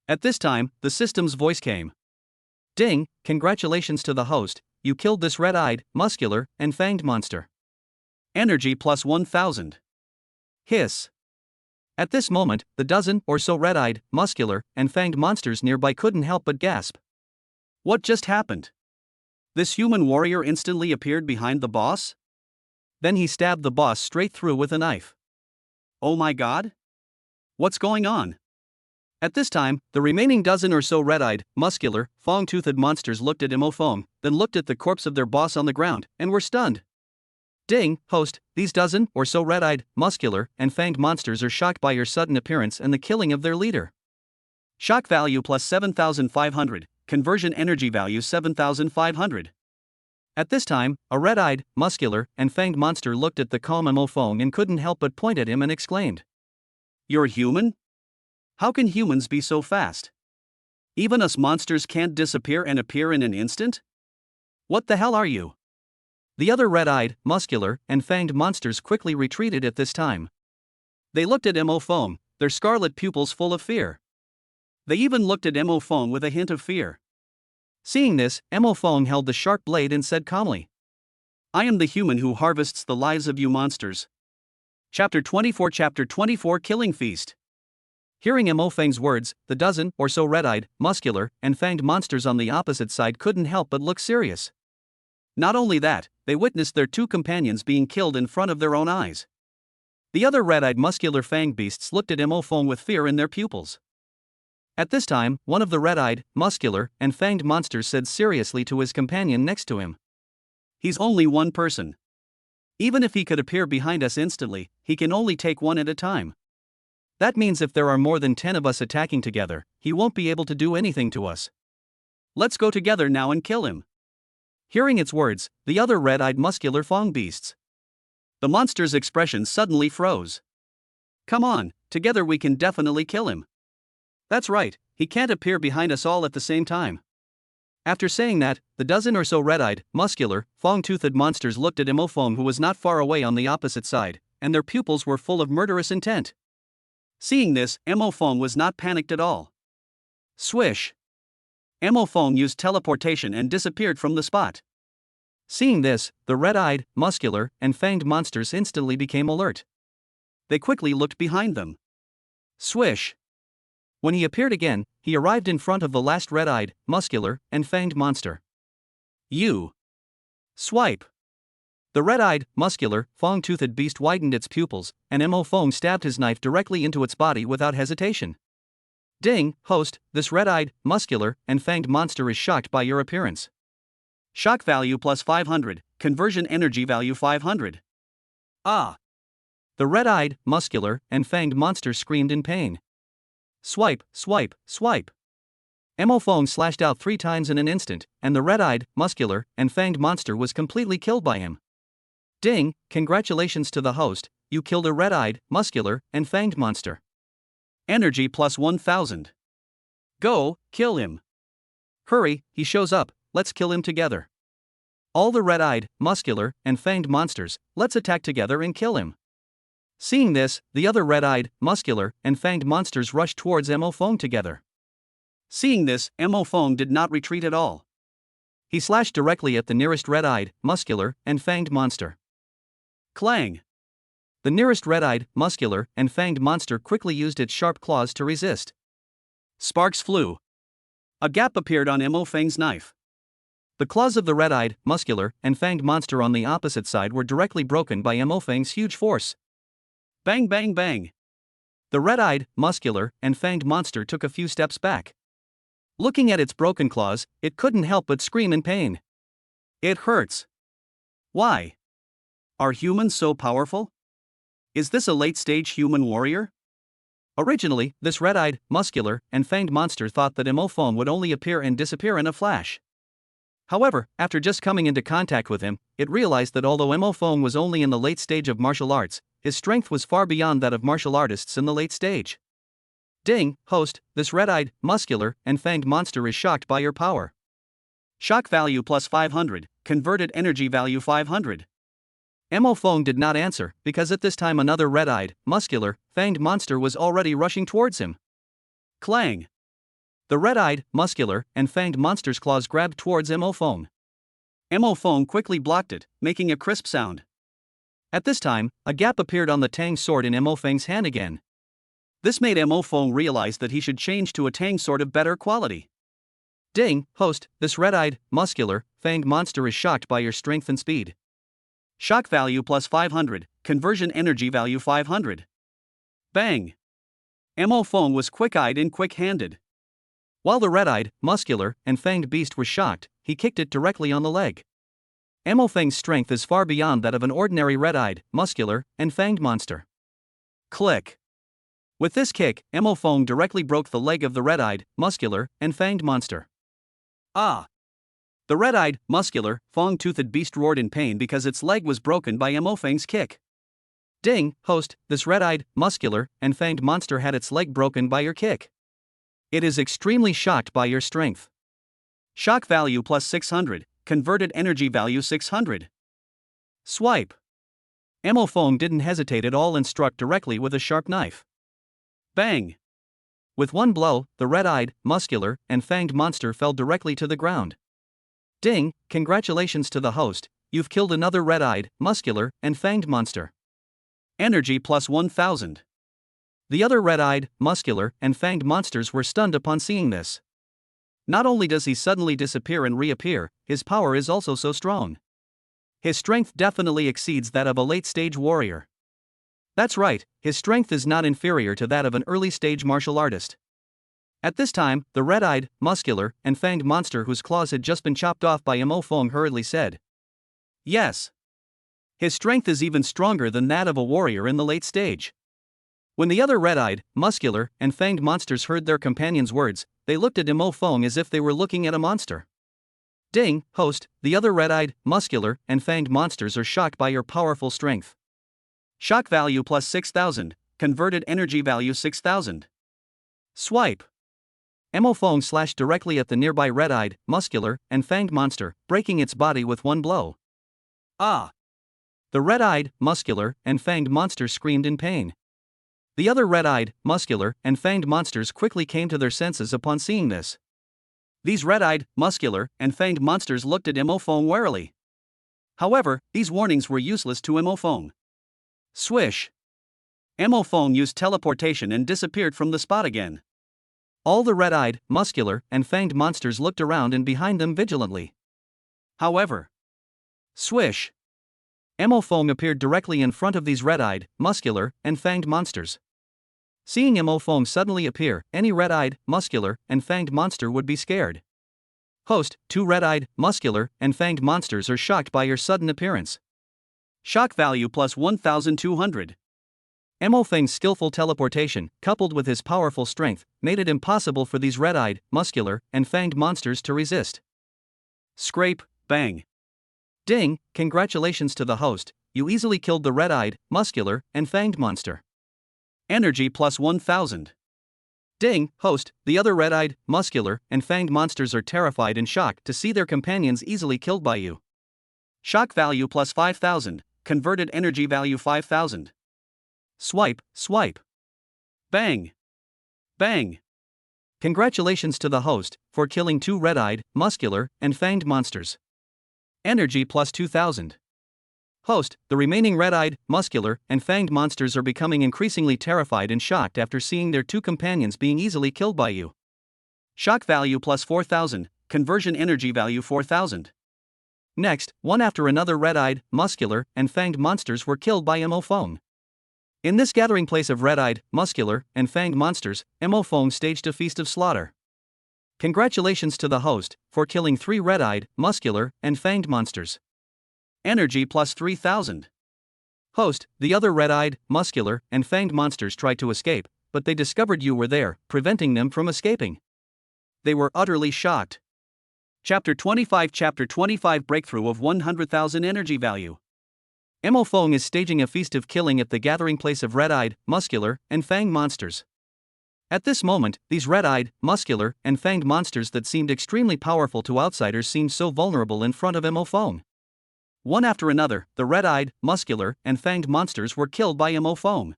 At this time, the system's voice came. Ding, congratulations to the host, you killed this red-eyed, muscular, and fanged monster. Energy plus 1000. Hiss. At this moment, the dozen or so red-eyed, muscular, and fanged monsters nearby couldn't help but gasp. What just happened? This human warrior instantly appeared behind the boss? Then he stabbed the boss straight through with a knife. Oh my god? What's going on? At this time, the remaining dozen or so red-eyed, muscular, fang-toothed monsters looked at Mo Fong, then looked at the corpse of their boss on the ground, and were stunned. Ding, host, these dozen or so red-eyed, muscular, and fanged monsters are shocked by your sudden appearance and the killing of their leader. Shock value plus 7,500, conversion energy value 7,500. At this time, a red-eyed, muscular, and fanged monster looked at the calm Mo Fong and couldn't help but point at him and exclaimed. You're human? How can humans be so fast? Even us monsters can't disappear and appear in an instant? What the hell are you? The other red-eyed, muscular, and fanged monsters quickly retreated at this time. They looked at Mo Fong, their scarlet pupils full of fear. They even looked at Mo Fong with a hint of fear. Seeing this, Mo Fong held the sharp blade and said calmly, I am the human who harvests the lives of you monsters. Chapter 24 Killing Feast. Hearing Mo Fong's words, the dozen or so red-eyed, muscular, and fanged monsters on the opposite side couldn't help but look serious. Not only that, they witnessed their two companions being killed in front of their own eyes. The other red-eyed muscular fanged beasts looked at Mo Fong with fear in their pupils. At this time, one of the red-eyed, muscular, and fanged monsters said seriously to his companion next to him. He's only one person. Even if he could appear behind us instantly, he can only take one at a time. That means if there are more than 10 of us attacking together, he won't be able to do anything to us. Let's go together now and kill him. Hearing its words, the other red-eyed muscular fang beasts. The monster's expression suddenly froze. Come on, together we can definitely kill him. That's right, he can't appear behind us all at the same time. After saying that, the dozen or so red-eyed, muscular, fang-toothed monsters looked at Mo Fong, who was not far away on the opposite side, and their pupils were full of murderous intent. Seeing this, Mo Fong was not panicked at all. Swish! Mo Fong used teleportation and disappeared from the spot. Seeing this, the red-eyed, muscular, and fanged monsters instantly became alert. They quickly looked behind them. Swish! When he appeared again, he arrived in front of the last red-eyed, muscular, and fanged monster. You! Swipe! The red-eyed, muscular, fang-toothed beast widened its pupils, and Mo Fong stabbed his knife directly into its body without hesitation. Ding, host, this red-eyed, muscular, and fanged monster is shocked by your appearance. Shock value plus 500, conversion energy value 500. Ah! The red-eyed, muscular, and fanged monster screamed in pain. Swipe, swipe, swipe. Mo Fong slashed out 3 times in an instant, and the red-eyed, muscular, and fanged monster was completely killed by him. Ding, congratulations to the host, you killed a red-eyed, muscular, and fanged monster. Energy plus 1000. Go, kill him. Hurry, he shows up, let's kill him together. All the red-eyed, muscular, and fanged monsters, let's attack together and kill him. Seeing this, the other red-eyed, muscular, and fanged monsters rushed towards Mo Fong together. Seeing this, Mo Fong did not retreat at all. He slashed directly at the nearest red-eyed, muscular, and fanged monster. Clang! The nearest red-eyed, muscular, and fanged monster quickly used its sharp claws to resist. Sparks flew. A gap appeared on Mo Feng's knife. The claws of the red-eyed, muscular, and fanged monster on the opposite side were directly broken by Mo Feng's huge force. Bang bang bang! The red-eyed, muscular, and fanged monster took a few steps back. Looking at its broken claws, it couldn't help but scream in pain. It hurts. Why? Are humans so powerful? Is this a late-stage human warrior? Originally, this red-eyed, muscular, and fanged monster thought that Mo Feng would only appear and disappear in a flash. However, after just coming into contact with him, it realized that although Mo Feng was only in the late stage of martial arts, his strength was far beyond that of martial artists in the late stage. Ding, host, this red-eyed, muscular, and fanged monster is shocked by your power. Shock value plus 500, converted energy value 500. Mo Feng did not answer, because at this time another red-eyed, muscular, fanged monster was already rushing towards him. Clang! The red-eyed, muscular, and fanged monster's claws grabbed towards Mo Feng. Mo Feng quickly blocked it, making a crisp sound. At this time, a gap appeared on the Tang sword in Mo Feng's hand again. This made Mo Feng realize that he should change to a Tang sword of better quality. Ding, host, this red-eyed, muscular, fanged monster is shocked by your strength and speed. Shock value plus 500, conversion energy value 500. Bang! Mo Feng was quick-eyed and quick-handed. While the red-eyed, muscular, and fanged beast was shocked, he kicked it directly on the leg. Mo Feng's strength is far beyond that of an ordinary red-eyed, muscular, and fanged monster. Click! With this kick, Mo Feng directly broke the leg of the red-eyed, muscular, and fanged monster. Ah! The red-eyed, muscular, fang-toothed beast roared in pain because its leg was broken by Mo Feng's kick. Ding, host, this red-eyed, muscular, and fanged monster had its leg broken by your kick. It is extremely shocked by your strength. Shock value plus 600, converted energy value 600. Swipe. Mo Feng didn't hesitate at all and struck directly with a sharp knife. Bang! With one blow, the red-eyed, muscular, and fanged monster fell directly to the ground. Ding, congratulations to the host, you've killed another red-eyed, muscular, and fanged monster. Energy plus 1000. The other red-eyed, muscular, and fanged monsters were stunned upon seeing this. Not only does he suddenly disappear and reappear, his power is also so strong. His strength definitely exceeds that of a late-stage warrior. That's right, his strength is not inferior to that of an early-stage martial artist. At this time, the red-eyed, muscular, and fanged monster whose claws had just been chopped off by Mo Feng hurriedly said, "Yes. His strength is even stronger than that of a warrior in the late stage." When the other red-eyed, muscular, and fanged monsters heard their companion's words, they looked at Mo Feng as if they were looking at a monster. Ding, host, the other red-eyed, muscular, and fanged monsters are shocked by your powerful strength. Shock value plus 6000, converted energy value 6000. Swipe. Mo Feng slashed directly at the nearby red-eyed, muscular, and fanged monster, breaking its body with one blow. Ah! The red-eyed, muscular, and fanged monster screamed in pain. The other red-eyed, muscular, and fanged monsters quickly came to their senses upon seeing this. These red-eyed, muscular, and fanged monsters looked at Mo Feng warily. However, these warnings were useless to Mo Feng. Swish! Mo Feng used teleportation and disappeared from the spot again. All the red-eyed, muscular, and fanged monsters looked around and behind them vigilantly. However, swish! Mo Feng appeared directly in front of these red-eyed, muscular, and fanged monsters. Seeing Mo Feng suddenly appear, any red-eyed, muscular, and fanged monster would be scared. Host, 2 red-eyed, muscular, and fanged monsters are shocked by your sudden appearance. Shock value plus 1200. Mo Feng's skillful teleportation, coupled with his powerful strength, made it impossible for these red-eyed, muscular, and fanged monsters to resist. Scrape, bang. Ding, congratulations to the host, you easily killed the red-eyed, muscular, and fanged monster. Energy plus 1000. Ding, host, the other red-eyed, muscular, and fanged monsters are terrified and shocked to see their companions easily killed by you. Shock value plus 5000, converted energy value 5000. Swipe, swipe. Bang. Bang. Congratulations to the host for killing 2 red-eyed, muscular, and fanged monsters. Energy plus 2000. Host, the remaining red-eyed, muscular, and fanged monsters are becoming increasingly terrified and shocked after seeing their 2 companions being easily killed by you. Shock value plus 4000, conversion energy value 4000. Next, one after another red-eyed, muscular, and fanged monsters were killed by Emophone. In this gathering place of red-eyed, muscular, and fanged monsters, Emophone staged a feast of slaughter. Congratulations to the host for killing 3 red-eyed, muscular, and fanged monsters. Energy plus 3000. Host, the other red-eyed, muscular, and fanged monsters tried to escape, but they discovered you were there, preventing them from escaping. They were utterly shocked. Chapter 25 Breakthrough of 100,000 energy value. Emophone is staging a feast of killing at the gathering place of red-eyed, muscular, and fanged monsters. At this moment, these red-eyed, muscular, and fanged monsters that seemed extremely powerful to outsiders seemed so vulnerable in front of Emophone. One after another, the red-eyed, muscular, and fanged monsters were killed by Emophone.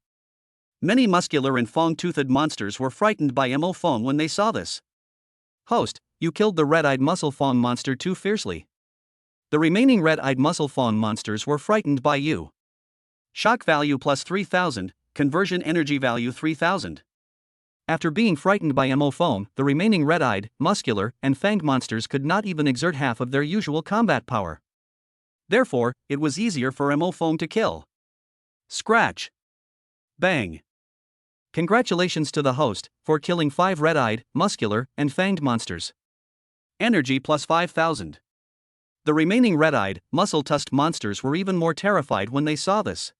Many muscular and fang-toothed monsters were frightened by Emophone when they saw this. Host, you killed the red-eyed muscle fawn monster too fiercely. The remaining red-eyed muscle fawn monsters were frightened by you. Shock value plus 3000, conversion energy value 3000. After being frightened by Emophone, the remaining red-eyed, muscular, and fanged monsters could not even exert half of their usual combat power. Therefore, it was easier for Emophone to kill. Scratch. Bang. Congratulations to the host for killing 5 red-eyed, muscular, and fanged monsters. Energy plus 5000. The remaining red-eyed, muscle-tusked monsters were even more terrified when they saw this.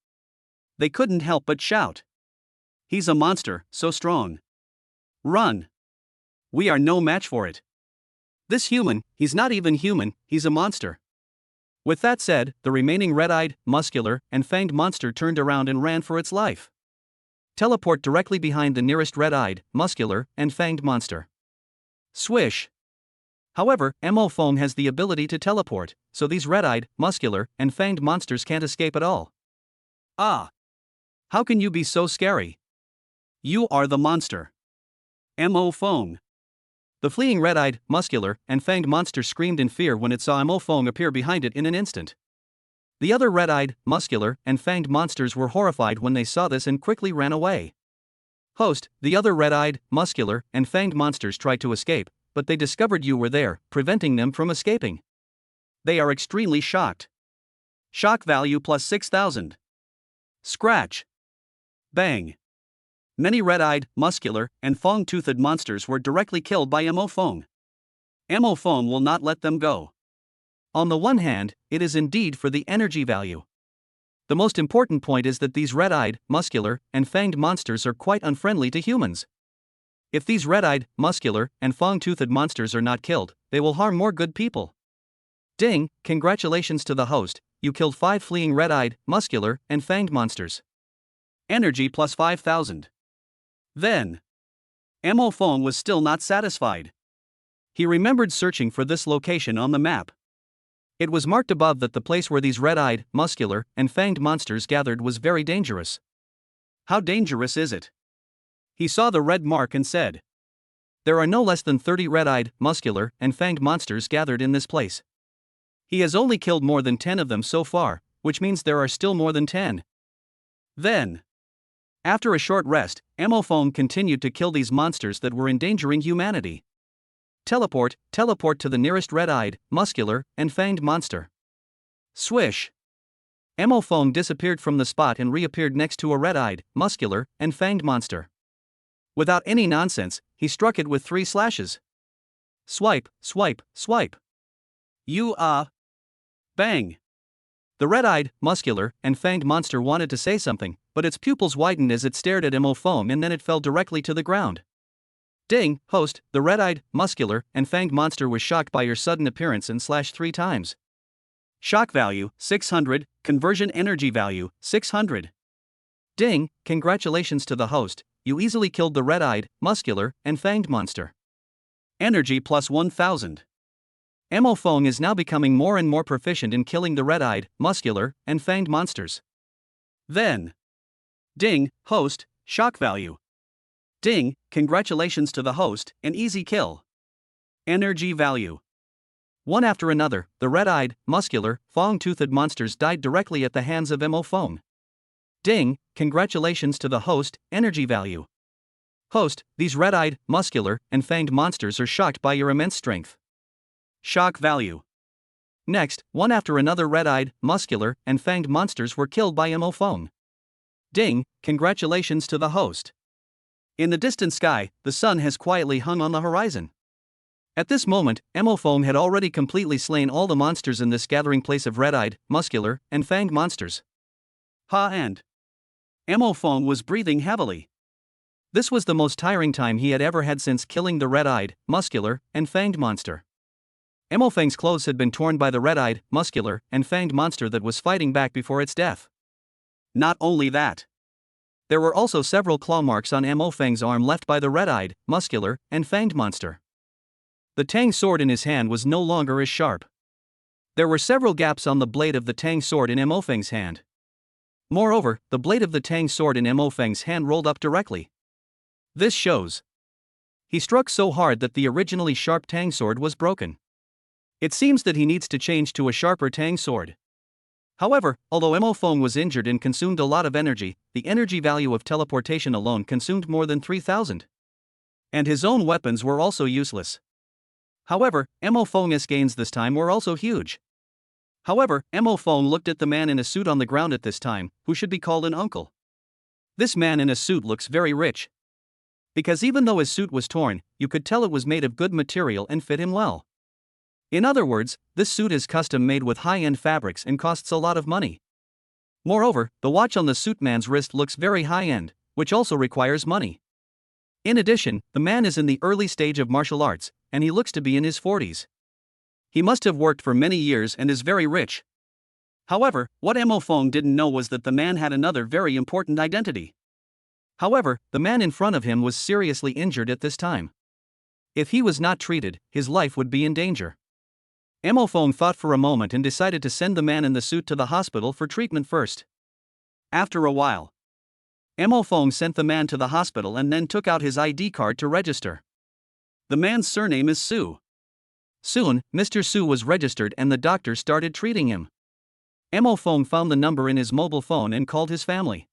They couldn't help but shout. He's a monster, so strong. Run. We are no match for it. This human, he's not even human, he's a monster. With that said, the remaining red-eyed, muscular, and fanged monster turned around and ran for its life. Teleport directly behind the nearest red-eyed, muscular, and fanged monster. Swish. However, Emophone has the ability to teleport, so these red-eyed, muscular, and fanged monsters can't escape at all. Ah! How can you be so scary? You are the monster. Emophone. The fleeing red-eyed, muscular, and fanged monster screamed in fear when it saw Emophone appear behind it in an instant. The other red-eyed, muscular, and fanged monsters were horrified when they saw this and quickly ran away. Host, the other red-eyed, muscular, and fanged monsters tried to escape, but they discovered you were there, preventing them from escaping. They are extremely shocked. Shock value plus 6000. Scratch. Bang. Many red-eyed, muscular, and fang-toothed monsters were directly killed by Emophone. Emophone will not let them go. On the one hand, it is indeed for the energy value. The most important point is that these red-eyed, muscular, and fanged monsters are quite unfriendly to humans. If these red-eyed, muscular, and fang-toothed monsters are not killed, they will harm more good people. Ding, congratulations to the host, you killed 5 fleeing red-eyed, muscular, and fanged monsters. Energy plus 5000. Then, Emophone was still not satisfied. He remembered searching for this location on the map. It was marked above that the place where these red-eyed, muscular, and fanged monsters gathered was very dangerous. How dangerous is it? He saw the red mark and said, there are no less than 30 red-eyed, muscular, and fanged monsters gathered in this place. He has only killed more than 10 of them so far, which means there are still more than 10. Then, after a short rest, Emophone continued to kill these monsters that were endangering humanity. Teleport to the nearest red-eyed, muscular, and fanged monster. Swish. Emophone disappeared from the spot and reappeared next to a red-eyed, muscular, and fanged monster. Without any nonsense, he struck it with 3 slashes. Swipe, swipe, swipe. Bang. The red-eyed, muscular, and fanged monster wanted to say something, but its pupils widened as it stared at Emophone and then it fell directly to the ground. Ding, host, the red-eyed, muscular, and fanged monster was shocked by your sudden appearance and slashed 3 times. Shock value, 600, conversion energy value, 600. Ding, congratulations to the host, you easily killed the red-eyed, muscular, and fanged monster. Energy plus 1000. Emophone is now becoming more and more proficient in killing the red-eyed, muscular, and fanged monsters. Then, ding, host, shock value. Ding, congratulations to the host, an easy kill. Energy value. One after another, the red-eyed, muscular, fang-toothed monsters died directly at the hands of Emophone. Ding, congratulations to the host, energy value. Host, these red-eyed, muscular, and fanged monsters are shocked by your immense strength. Shock value. Next, one after another red-eyed, muscular, and fanged monsters were killed by Mo Fong. Ding, congratulations to the host. In the distant sky, the sun has quietly hung on the horizon. At this moment, Mo Fong had already completely slain all the monsters in this gathering place of red-eyed, muscular, and fanged monsters. And Mo Fong was breathing heavily. This was the most tiring time he had ever had since killing the red-eyed, muscular, and fanged monster. Mo Fong's clothes had been torn by the red-eyed, muscular, and fanged monster that was fighting back before its death. Not only that, there were also several claw marks on Mo Fong's arm left by the red-eyed, muscular, and fanged monster. The Tang sword in his hand was no longer as sharp. There were several gaps on the blade of the Tang sword in Mo Fong's hand. Moreover, the blade of the Tang sword in Mo Fong's hand rolled up directly. This shows he struck so hard that the originally sharp Tang sword was broken. It seems that he needs to change to a sharper Tang sword. However, although Mo Fong was injured and consumed a lot of energy, the energy value of teleportation alone consumed more than 3,000. And his own weapons were also useless. However, Mo Fong's gains this time were also huge. However, Mo Fong looked at the man in a suit on the ground at this time, who should be called an uncle. This man in a suit looks very rich. Because even though his suit was torn, you could tell it was made of good material and fit him well. In other words, this suit is custom made with high-end fabrics and costs a lot of money. Moreover, the watch on the suit man's wrist looks very high-end, which also requires money. In addition, the man is in the early stage of martial arts, and he looks to be in his 40s. He must have worked for many years and is very rich. However, what Mo Fong didn't know was that the man had another very important identity. However, the man in front of him was seriously injured at this time. If he was not treated, his life would be in danger. Mo Fong thought for a moment and decided to send the man in the suit to the hospital for treatment first. After a while, Mo Fong sent the man to the hospital and then took out his ID card to register. The man's surname is Su. Soon, Mr. Su was registered and the doctor started treating him. Mo Fong found the number in his mobile phone and called his family.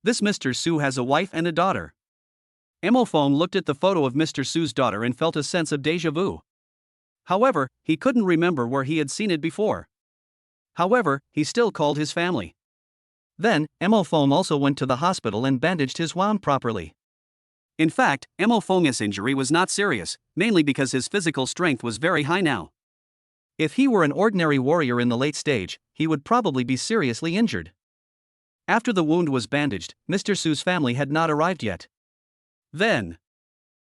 This Mr. Su has a wife and a daughter. Mo Fong looked at the photo of Mr. Su's daughter and felt a sense of déjà vu. However, he couldn't remember where he had seen it before. However, he still called his family. Then, Mo Fong also went to the hospital and bandaged his wound properly. In fact, Mo Fong's injury was not serious, mainly because his physical strength was very high now. If he were an ordinary warrior in the late stage, he would probably be seriously injured. After the wound was bandaged, Mr. Su's family had not arrived yet. Then,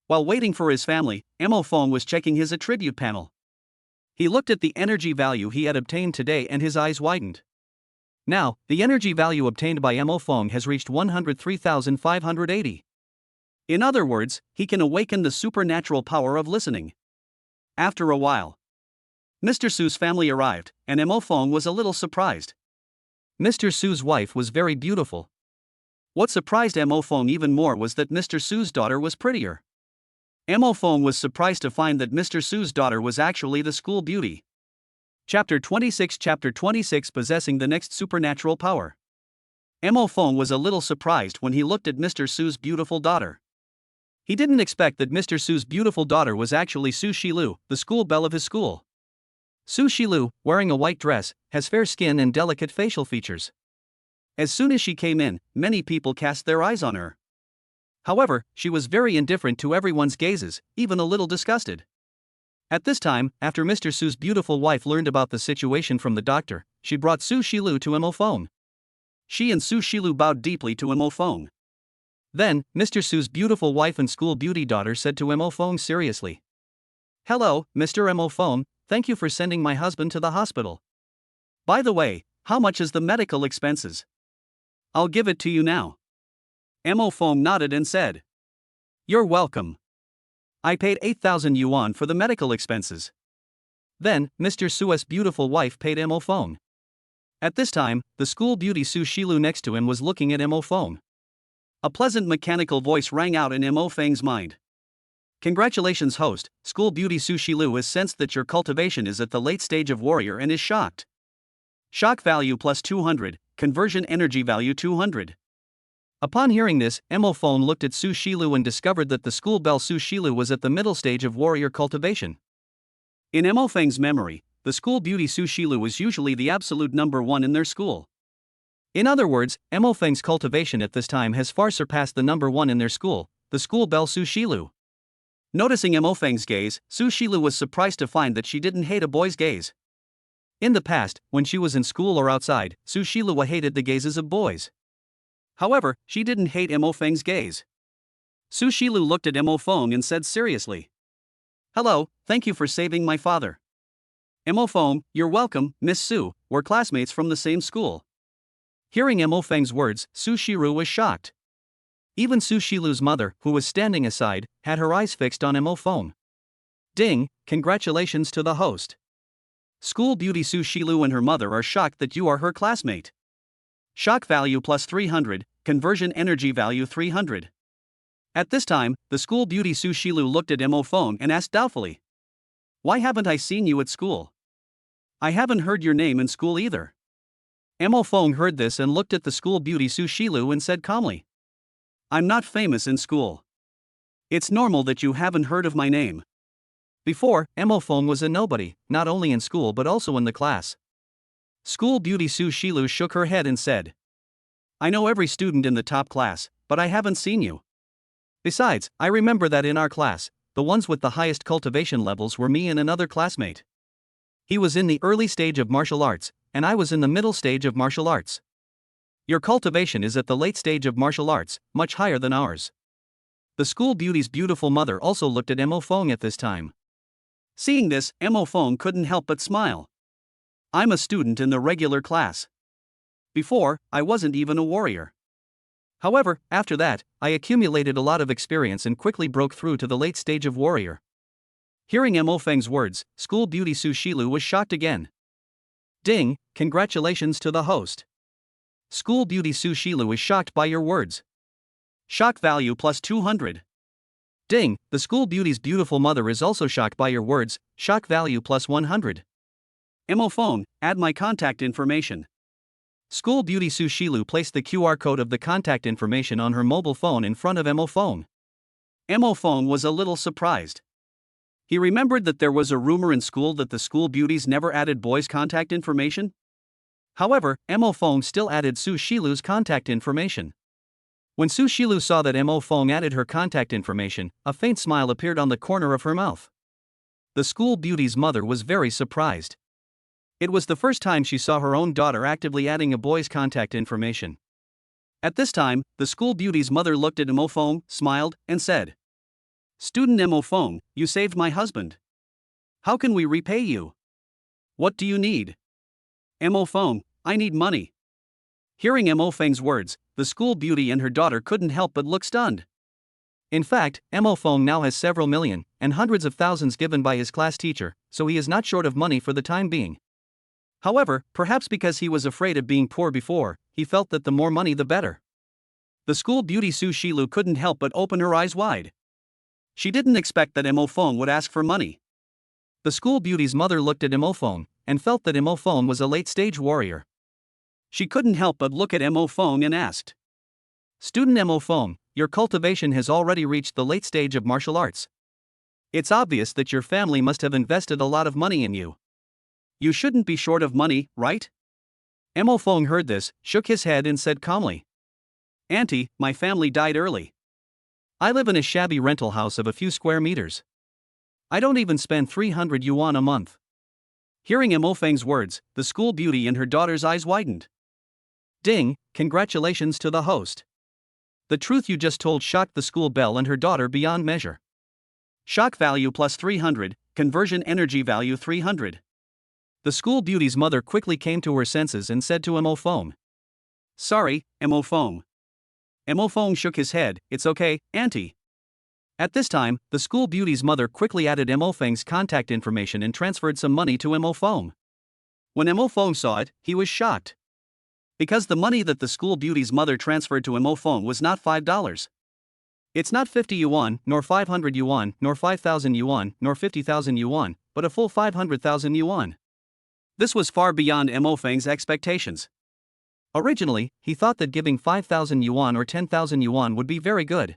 while waiting for his family, Mo Fong was checking his attribute panel. He looked at the energy value he had obtained today and his eyes widened. Now, the energy value obtained by Mo Fong has reached 103,580. In other words, he can awaken the supernatural power of listening. After a while, Mr. Su's family arrived, and Mo Fong was a little surprised. Mr. Su's wife was very beautiful. What surprised Mo Fong even more was that Mr. Su's daughter was prettier. Mo Fong was surprised to find that Mr. Su's daughter was actually the school beauty. Chapter 26 Possessing the next supernatural power. Mo Fong was a little surprised when he looked at Mr. Su's beautiful daughter. He didn't expect that Mr. Su's beautiful daughter was actually Su Shilu, the school belle of his school. Su Shilu, wearing a white dress, has fair skin and delicate facial features. As soon as she came in, many people cast their eyes on her. However, she was very indifferent to everyone's gazes, even a little disgusted. At this time, after Mr. Su's beautiful wife learned about the situation from the doctor, she brought Su Shilu to Mo Fong. She and Su Shilu bowed deeply to Mo Fong. Then, Mr. Su's beautiful wife and school beauty daughter said to Mo Fong seriously, "Hello, Mr. Mo Fong, thank you for sending my husband to the hospital. By the way, how much is the medical expenses? I'll give it to you now." Mo Fong nodded and said, "You're welcome. I paid 8,000 yuan for the medical expenses." Then, Mr. Su's beautiful wife paid Mo Fong. At this time, the school beauty Su Shilu next to him was looking at Mo Fong. A pleasant mechanical voice rang out in Mo Fong's mind. "Congratulations, host, school beauty Su Shilu has sensed that your cultivation is at the late stage of warrior and is shocked. Shock value plus 200, conversion energy value 200. Upon hearing this, Mo Fong looked at Su Shilu and discovered that the school belle Su Shilu was at the middle stage of warrior cultivation. In Mo Feng's memory, the school beauty Su Shilu was usually the absolute number one in their school. In other words, Mo Feng's cultivation at this time has far surpassed the number one in their school, the school belle Su Shilu. Noticing Mo Feng's gaze, Su Shilu was surprised to find that she didn't hate a boy's gaze. In the past, when she was in school or outside, Su Shilu hated the gazes of boys. However, she didn't hate Mo Feng's gaze. Su Shilu looked at Mo Feng and said seriously, "Hello, thank you for saving my father." Mo Feng, "You're welcome, Miss Su, we're classmates from the same school." Hearing Mo Feng's words, Su Shiru was shocked. Even Su Shilu's mother, who was standing aside, had her eyes fixed on Mo Feng. Ding, congratulations to the host. School beauty Su Shilu and her mother are shocked that you are her classmate. Shock value plus 300, conversion energy value 300. At this time, the school beauty Su Shilu looked at Mo Feng and asked doubtfully, "Why haven't I seen you at school? I haven't heard your name in school either." Mo Feng heard this and looked at the school beauty Su Shilu and said calmly, "I'm not famous in school. It's normal that you haven't heard of my name." Before, Mo Feng was a nobody, not only in school but also in the class. School beauty Su Shilu shook her head and said, "I know every student in the top class, but I haven't seen you. Besides, I remember that in our class, the ones with the highest cultivation levels were me and another classmate. He was in the early stage of martial arts, and I was in the middle stage of martial arts. Your cultivation is at the late stage of martial arts, much higher than ours." The school beauty's beautiful mother also looked at Mo Feng at this time. Seeing this, Mo Feng couldn't help but smile. "I'm a student in the regular class. Before, I wasn't even a warrior. However, after that, I accumulated a lot of experience and quickly broke through to the late stage of warrior." Hearing Mo Feng's words, school beauty Su Shilu was shocked again. Ding, congratulations to the host. School beauty Su Shilu is shocked by your words. Shock value plus 200. Ding, the school beauty's beautiful mother is also shocked by your words, shock value plus 100. Mo Feng, add my contact information. School beauty Su Shilu placed the QR code of the contact information on her mobile phone in front of Mo Feng. Mo Feng was a little surprised. He remembered that there was a rumor in school that the school beauties never added boys' contact information. However, Mo Feng still added Su Shilu's contact information. When Su Shilu saw that Mo Feng added her contact information, a faint smile appeared on the corner of her mouth. The school beauty's mother was very surprised. It was the first time she saw her own daughter actively adding a boy's contact information. At this time, the school beauty's mother looked at Mo Feng, smiled, and said, "Student Mo Feng, you saved my husband. How can we repay you? What do you need?" Mo Feng, "I need money." Hearing Mo Feng's words, the school beauty and her daughter couldn't help but look stunned. In fact, Mo Feng now has several million, and hundreds of thousands given by his class teacher, so he is not short of money for the time being. However, perhaps because he was afraid of being poor before, he felt that the more money the better. The school beauty Su Shilu couldn't help but open her eyes wide. She didn't expect that Mo Feng would ask for money. The school beauty's mother looked at Mo Feng, and felt that Mo Feng was a late-stage warrior. She couldn't help but look at Mo Feng and asked, "Student Mo Feng, your cultivation has already reached the late stage of martial arts. It's obvious that your family must have invested a lot of money in you. You shouldn't be short of money, right?" Mo Feng heard this, shook his head and said calmly, "Auntie, my family died early. I live in a shabby rental house of a few square meters. I don't even spend 300 yuan a month." Hearing Mo Feng's words, the school beauty and her daughter's eyes widened. Ding, congratulations to the host. The truth you just told shocked the school belle and her daughter beyond measure. Shock value plus 300, conversion energy value 300. The school beauty's mother quickly came to her senses and said to Mo Feng, "Sorry, Mo Feng." Mo Feng shook his head, "It's okay, auntie." At this time, the school beauty's mother quickly added Mo Feng's contact information and transferred some money to Mo Feng. When Mo Feng saw it, he was shocked. Because the money that the school beauty's mother transferred to Mo Feng was not $5. It's not 50 yuan, nor 500 yuan, nor 5,000 yuan, nor 50,000 yuan, but a full 500,000 yuan. This was far beyond Mo Feng's expectations. Originally, he thought that giving 5,000 yuan or 10,000 yuan would be very good.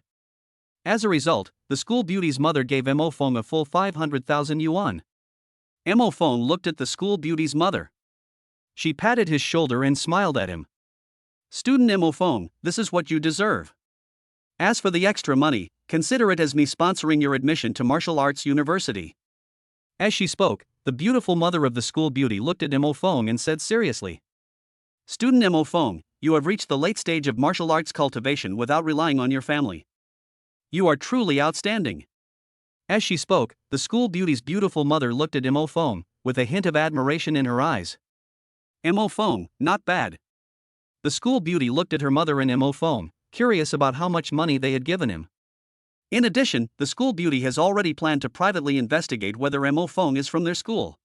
As a result, the school beauty's mother gave Mo Feng a full 500,000 yuan. Mo Feng looked at the school beauty's mother. She patted his shoulder and smiled at him. Student Mo Feng, this is what you deserve. As for the extra money, consider it as me sponsoring your admission to Martial Arts University. As she spoke, the beautiful mother of the school beauty looked at Mo Feng and said seriously. Student Mo Feng, you have reached the late stage of martial arts cultivation without relying on your family. You are truly outstanding. As she spoke, the school beauty's beautiful mother looked at Mo Feng, with a hint of admiration in her eyes. Mo Feng, not bad. The school beauty looked at her mother and Mo Feng, curious about how much money they had given him. In addition, the school beauty has already planned to privately investigate whether Mo Feng is from their school.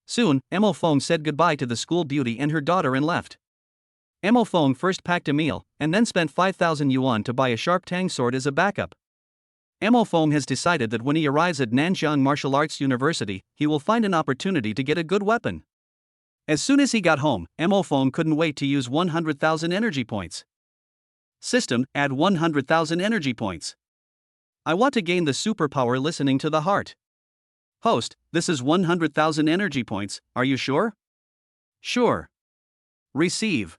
Soon, Mo Feng said goodbye to the school beauty and her daughter and left. Mo Feng first packed a meal, and then spent 5,000 yuan to buy a sharp tang sword as a backup. Mo Feng has decided that when he arrives at Nanjiang Martial Arts University, he will find an opportunity to get a good weapon. As soon as he got home, Mo Feng couldn't wait to use 100,000 energy points. System, add 100,000 energy points. I want to gain the superpower listening to the heart. Host, this is 100,000 energy points, are you sure? Sure. Receive.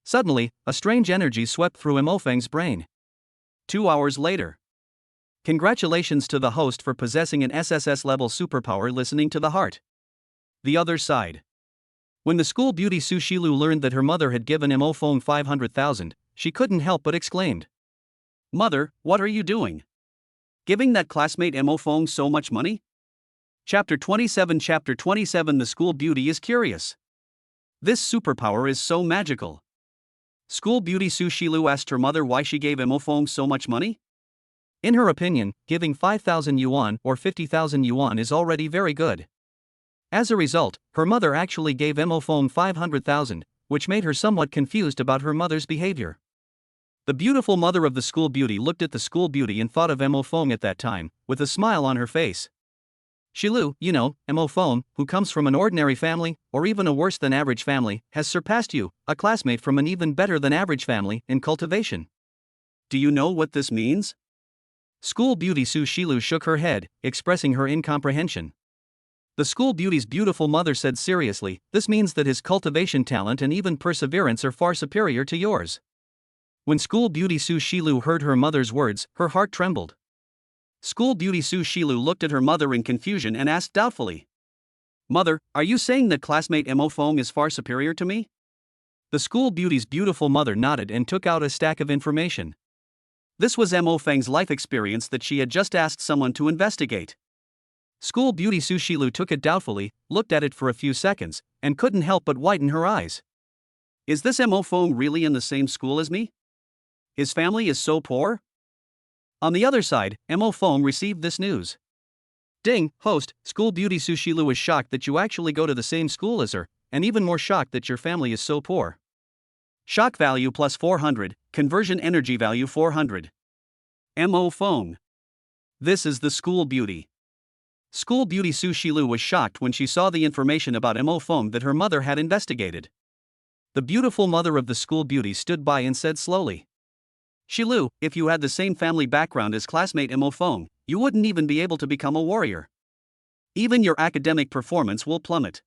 Suddenly, a strange energy swept through Mo Feng's brain. 2 hours later. Congratulations to the host for possessing an SSS-level superpower listening to the heart. The other side. When the school beauty Su Shilu learned that her mother had given Mo Feng 500,000, she couldn't help but exclaimed. Mother, what are you doing? Giving that classmate Mo Feng so much money? Chapter 27 The school beauty is curious. This superpower is so magical. School beauty Su Shilu asked her mother why she gave Mo Feng so much money. In her opinion, giving 5,000 yuan or 50,000 yuan is already very good. As a result, her mother actually gave Mo Feng 500,000, which made her somewhat confused about her mother's behavior. The beautiful mother of the school beauty looked at the school beauty and thought of Mo Feng at that time, with a smile on her face. Shilu, you know, Mo Feng, who comes from an ordinary family, or even a worse than average family, has surpassed you, a classmate from an even better than average family, in cultivation. Do you know what this means? School beauty Su Shilu shook her head, expressing her incomprehension. The school beauty's beautiful mother said seriously, this means that his cultivation talent and even perseverance are far superior to yours. When school beauty Su Shilu heard her mother's words, her heart trembled. School beauty Su Shilu looked at her mother in confusion and asked doubtfully. Mother, are you saying that classmate Mo Feng is far superior to me? The school beauty's beautiful mother nodded and took out a stack of information. This was Mo Feng's life experience that she had just asked someone to investigate. School beauty Su Shilu took it doubtfully, looked at it for a few seconds, and couldn't help but widen her eyes. Is this Mo Feng really in the same school as me? His family is so poor? On the other side, Mo Feng received this news. Ding, host, school beauty Su Shilu is shocked that you actually go to the same school as her, and even more shocked that your family is so poor. Shock value plus 400, conversion energy value 400. Mo Feng. This is the school beauty. School beauty Su Shilu was shocked when she saw the information about Mo Feng that her mother had investigated. The beautiful mother of the school beauty stood by and said slowly. Shilu, if you had the same family background as classmate Mo Feng, you wouldn't even be able to become a warrior. Even your academic performance will plummet.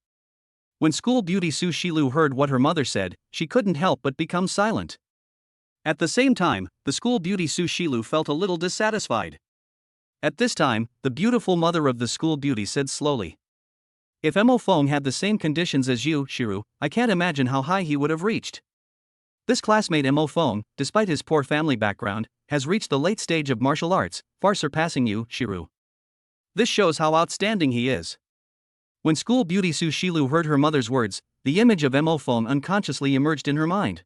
When school beauty Su Shilu heard what her mother said, she couldn't help but become silent. At the same time, the school beauty Su Shilu felt a little dissatisfied. At this time, the beautiful mother of the school beauty said slowly. If Mo Feng had the same conditions as you, Shiru, I can't imagine how high he would have reached. This classmate Mo Feng, despite his poor family background, has reached the late stage of martial arts, far surpassing you, Shiru. This shows how outstanding he is. When school beauty Su Shilu heard her mother's words, the image of Mo Feng unconsciously emerged in her mind.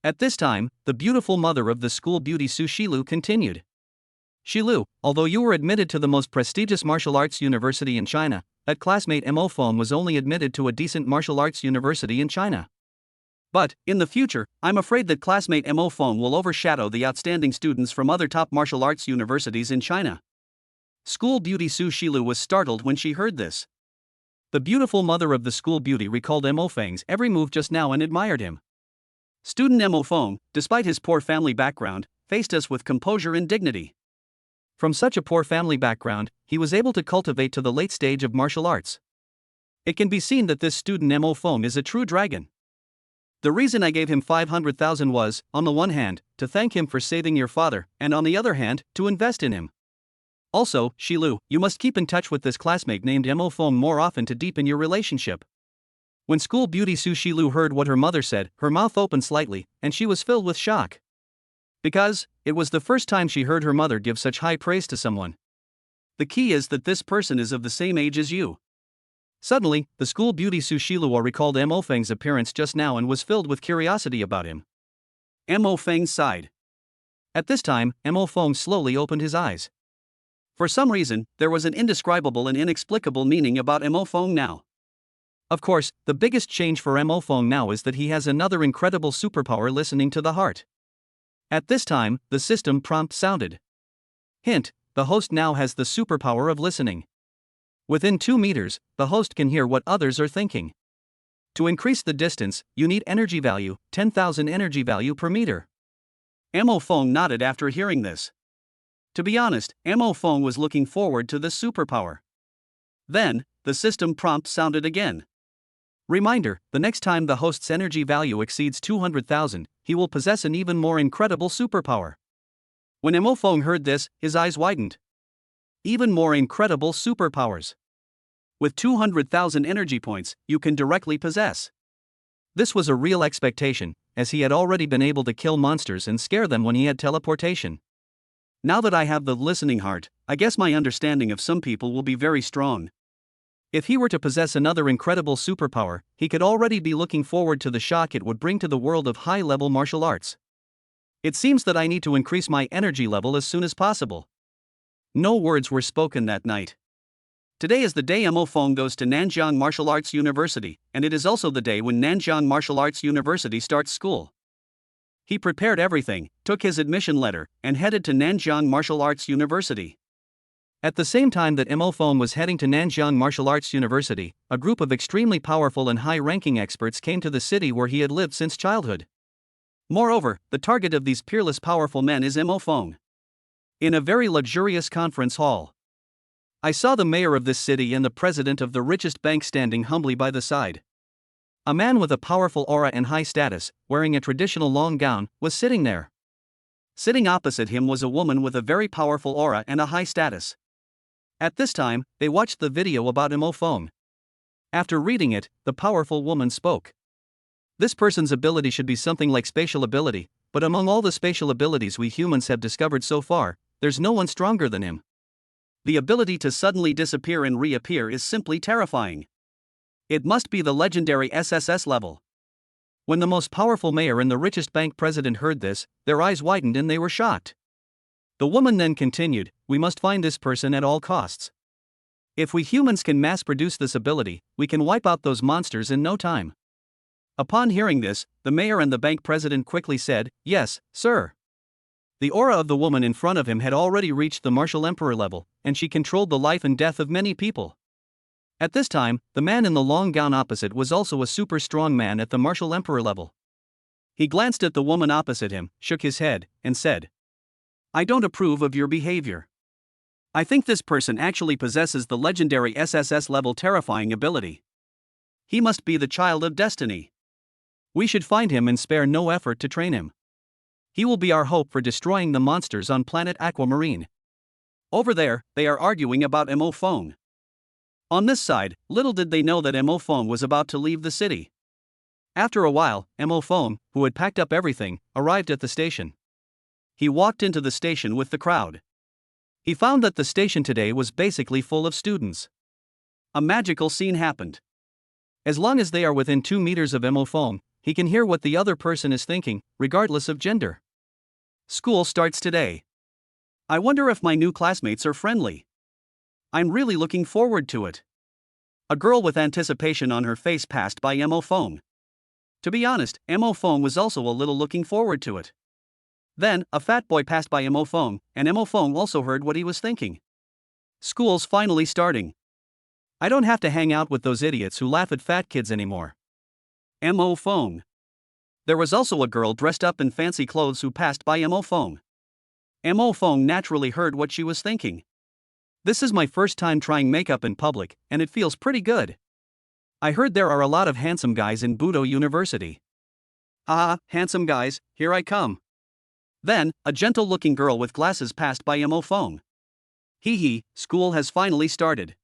At this time, the beautiful mother of the school beauty Su Shilu continued. Shilu, although you were admitted to the most prestigious martial arts university in China, that classmate Mo Feng was only admitted to a decent martial arts university in China. But, in the future, I'm afraid that classmate Mo Feng will overshadow the outstanding students from other top martial arts universities in China. School beauty Su Shilu was startled when she heard this. The beautiful mother of the school beauty recalled Mo Feng's every move just now and admired him. Student Mo Feng, despite his poor family background, faced us with composure and dignity. From such a poor family background, he was able to cultivate to the late stage of martial arts. It can be seen that this student Mo Fong is a true dragon. The reason I gave him 500,000 was, on the one hand, to thank him for saving your father, and on the other hand, to invest in him. Also, Shilu, you must keep in touch with this classmate named Mo Fong more often to deepen your relationship. When school beauty Su Shilu heard what her mother said, her mouth opened slightly, and she was filled with shock. Because, it was the first time she heard her mother give such high praise to someone. The key is that this person is of the same age as you. Suddenly, the school beauty Su Shilua recalled Mo Feng's appearance just now and was filled with curiosity about him. Mo Feng sighed. At this time, Mo Feng slowly opened his eyes. For some reason, there was an indescribable and inexplicable meaning about Mo Feng now. Of course, the biggest change for Mo Feng now is that he has another incredible superpower, listening to the heart. At this time, the system prompt sounded. Hint, the host now has the superpower of listening. Within 2 meters, the host can hear what others are thinking. To increase the distance, you need energy value, 10,000 energy value per meter. Mo Feng nodded after hearing this. To be honest, Mo Feng was looking forward to this superpower. Then, the system prompt sounded again. Reminder, the next time the host's energy value exceeds 200,000, he will possess an even more incredible superpower. When Mo Feng heard this, his eyes widened. Even more incredible superpowers. With 200,000 energy points, you can directly possess. This was a real expectation, as he had already been able to kill monsters and scare them when he had teleportation. Now that I have the listening heart, I guess my understanding of some people will be very strong. If he were to possess another incredible superpower, he could already be looking forward to the shock it would bring to the world of high-level martial arts. It seems that I need to increase my energy level as soon as possible. No words were spoken that night. Today is the day Mo Feng goes to Nanjiang Martial Arts University, and it is also the day when Nanjiang Martial Arts University starts school. He prepared everything, took his admission letter, and headed to Nanjiang Martial Arts University. At the same time that Mo Feng was heading to Nanjiang Martial Arts University, a group of extremely powerful and high-ranking experts came to the city where he had lived since childhood. Moreover, the target of these peerless powerful men is Mo Feng. In a very luxurious conference hall, I saw the mayor of this city and the president of the richest bank standing humbly by the side. A man with a powerful aura and high status, wearing a traditional long gown, was sitting there. Sitting opposite him was a woman with a very powerful aura and a high status. At this time, they watched the video about Mo Feng. After reading it, the powerful woman spoke. This person's ability should be something like spatial ability, but among all the spatial abilities we humans have discovered so far, there's no one stronger than him. The ability to suddenly disappear and reappear is simply terrifying. It must be the legendary SSS-level. When the most powerful mayor and the richest bank president heard this, their eyes widened and they were shocked. The woman then continued, "We must find this person at all costs. If we humans can mass-produce this ability, we can wipe out those monsters in no time." Upon hearing this, the mayor and the bank president quickly said, "Yes, sir." The aura of the woman in front of him had already reached the martial emperor level, and she controlled the life and death of many people. At this time, the man in the long gown opposite was also a super strong man at the martial emperor level. He glanced at the woman opposite him, shook his head, and said, "I don't approve of your behavior. I think this person actually possesses the legendary SSS-level terrifying ability. He must be the child of destiny. We should find him and spare no effort to train him. He will be our hope for destroying the monsters on planet Aquamarine." Over there, they are arguing about Mo Feng. On this side, little did they know that Mo Feng was about to leave the city. After a while, Mo Feng, who had packed up everything, arrived at the station. He walked into the station with the crowd. He found that the station today was basically full of students. A magical scene happened. As long as they are within 2 meters of Mo Feng, he can hear what the other person is thinking, regardless of gender. School starts today. I wonder if my new classmates are friendly. I'm really looking forward to it. A girl with anticipation on her face passed by Mo Feng. To be honest, Mo Feng was also a little looking forward to it. Then, a fat boy passed by Mo Feng, and Mo Feng also heard what he was thinking. School's finally starting. I don't have to hang out with those idiots who laugh at fat kids anymore. Mo Feng. There was also a girl dressed up in fancy clothes who passed by Mo Feng. Mo Feng naturally heard what she was thinking. This is my first time trying makeup in public, and it feels pretty good. I heard there are a lot of handsome guys in Budo University. Ah, handsome guys, here I come. Then, a gentle-looking girl with glasses passed by Mo Feng. Hee hee, school has finally started.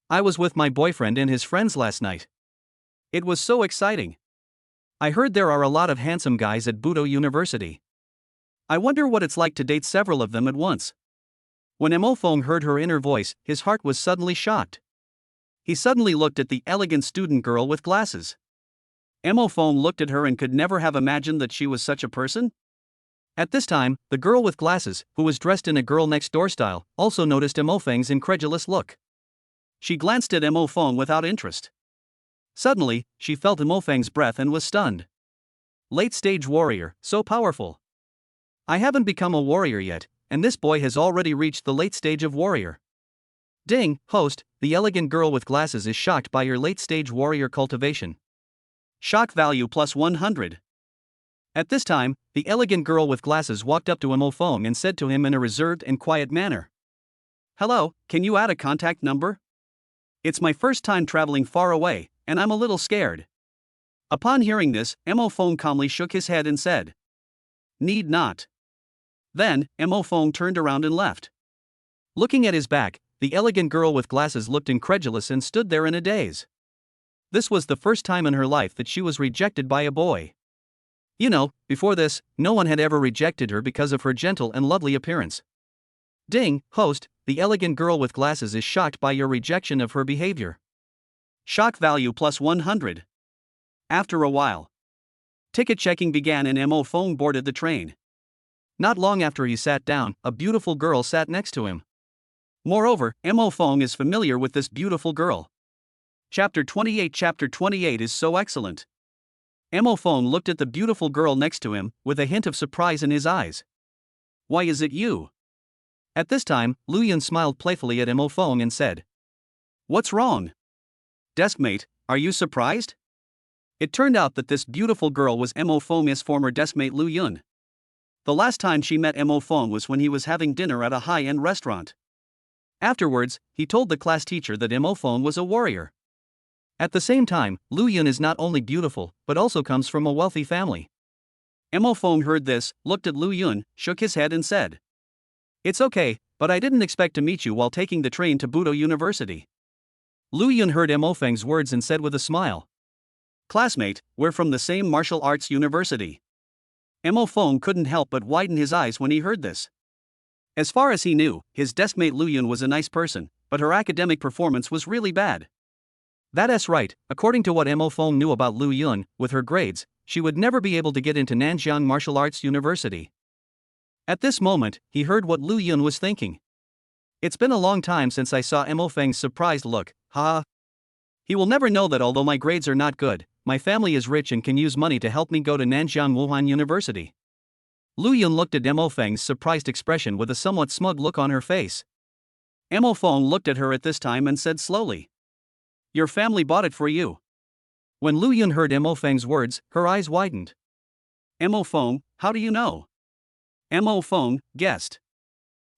I was with my boyfriend and his friends last night. It was so exciting. I heard there are a lot of handsome guys at Budo University. I wonder what it's like to date several of them at once. When Mo Feng heard her inner voice, his heart was suddenly shocked. He suddenly looked at the elegant student girl with glasses. Mo Feng looked at her and could never have imagined that she was such a person. At this time, the girl with glasses, who was dressed in a girl next door style, also noticed Mo Feng's incredulous look. She glanced at Mo Feng without interest. Suddenly, she felt Mo Feng's breath and was stunned. Late-stage warrior, so powerful. I haven't become a warrior yet, and this boy has already reached the late stage of warrior. Ding, host, the elegant girl with glasses is shocked by your late-stage warrior cultivation. Shock value plus 100. At this time, the elegant girl with glasses walked up to Mo Feng and said to him in a reserved and quiet manner. Hello, can you add a contact number? It's my first time traveling far away, and I'm a little scared. Upon hearing this, Mo Feng calmly shook his head and said, Need not. Then, Mo Feng turned around and left. Looking at his back, the elegant girl with glasses looked incredulous and stood there in a daze. This was the first time in her life that she was rejected by a boy. You know, before this, no one had ever rejected her because of her gentle and lovely appearance. Ding, host, the elegant girl with glasses is shocked by your rejection of her behavior. Shock value plus 100. After a while, ticket checking began and Mo Feng boarded the train. Not long after he sat down, a beautiful girl sat next to him. Moreover, Mo Feng is familiar with this beautiful girl. Chapter 28 is so excellent. Mo Feng looked at the beautiful girl next to him, with a hint of surprise in his eyes. Why is it you? At this time, Lu Yun smiled playfully at Mo Feng and said, What's wrong? Deskmate, are you surprised? It turned out that this beautiful girl was Mo Feng's former deskmate Lu Yun. The last time she met Mo Feng was when he was having dinner at a high-end restaurant. Afterwards, he told the class teacher that Mo Feng was a warrior. At the same time, Lu Yun is not only beautiful, but also comes from a wealthy family. Mo Feng heard this, looked at Lu Yun, shook his head and said, It's okay, but I didn't expect to meet you while taking the train to Budo University. Lu Yun heard Mo Feng's words and said with a smile, Classmate, we're from the same martial arts university. Mo Feng couldn't help but widen his eyes when he heard this. As far as he knew, his deskmate Lu Yun was a nice person, but her academic performance was really bad. That's right, according to what Mo Feng knew about Lu Yun, with her grades, she would never be able to get into Nanjiang Martial Arts University. At this moment, he heard what Lu Yun was thinking. It's been a long time since I saw Mo Feng's surprised look, ha. He will never know that although my grades are not good, my family is rich and can use money to help me go to Nanjiang Wuhan University. Lu Yun looked at Mo Feng's surprised expression with a somewhat smug look on her face. Mo Feng looked at her at this time and said slowly, Your family bought it for you. When Lu Yun heard Mo Feng's words, her eyes widened. Mo Feng, how do you know? Mo Feng guessed.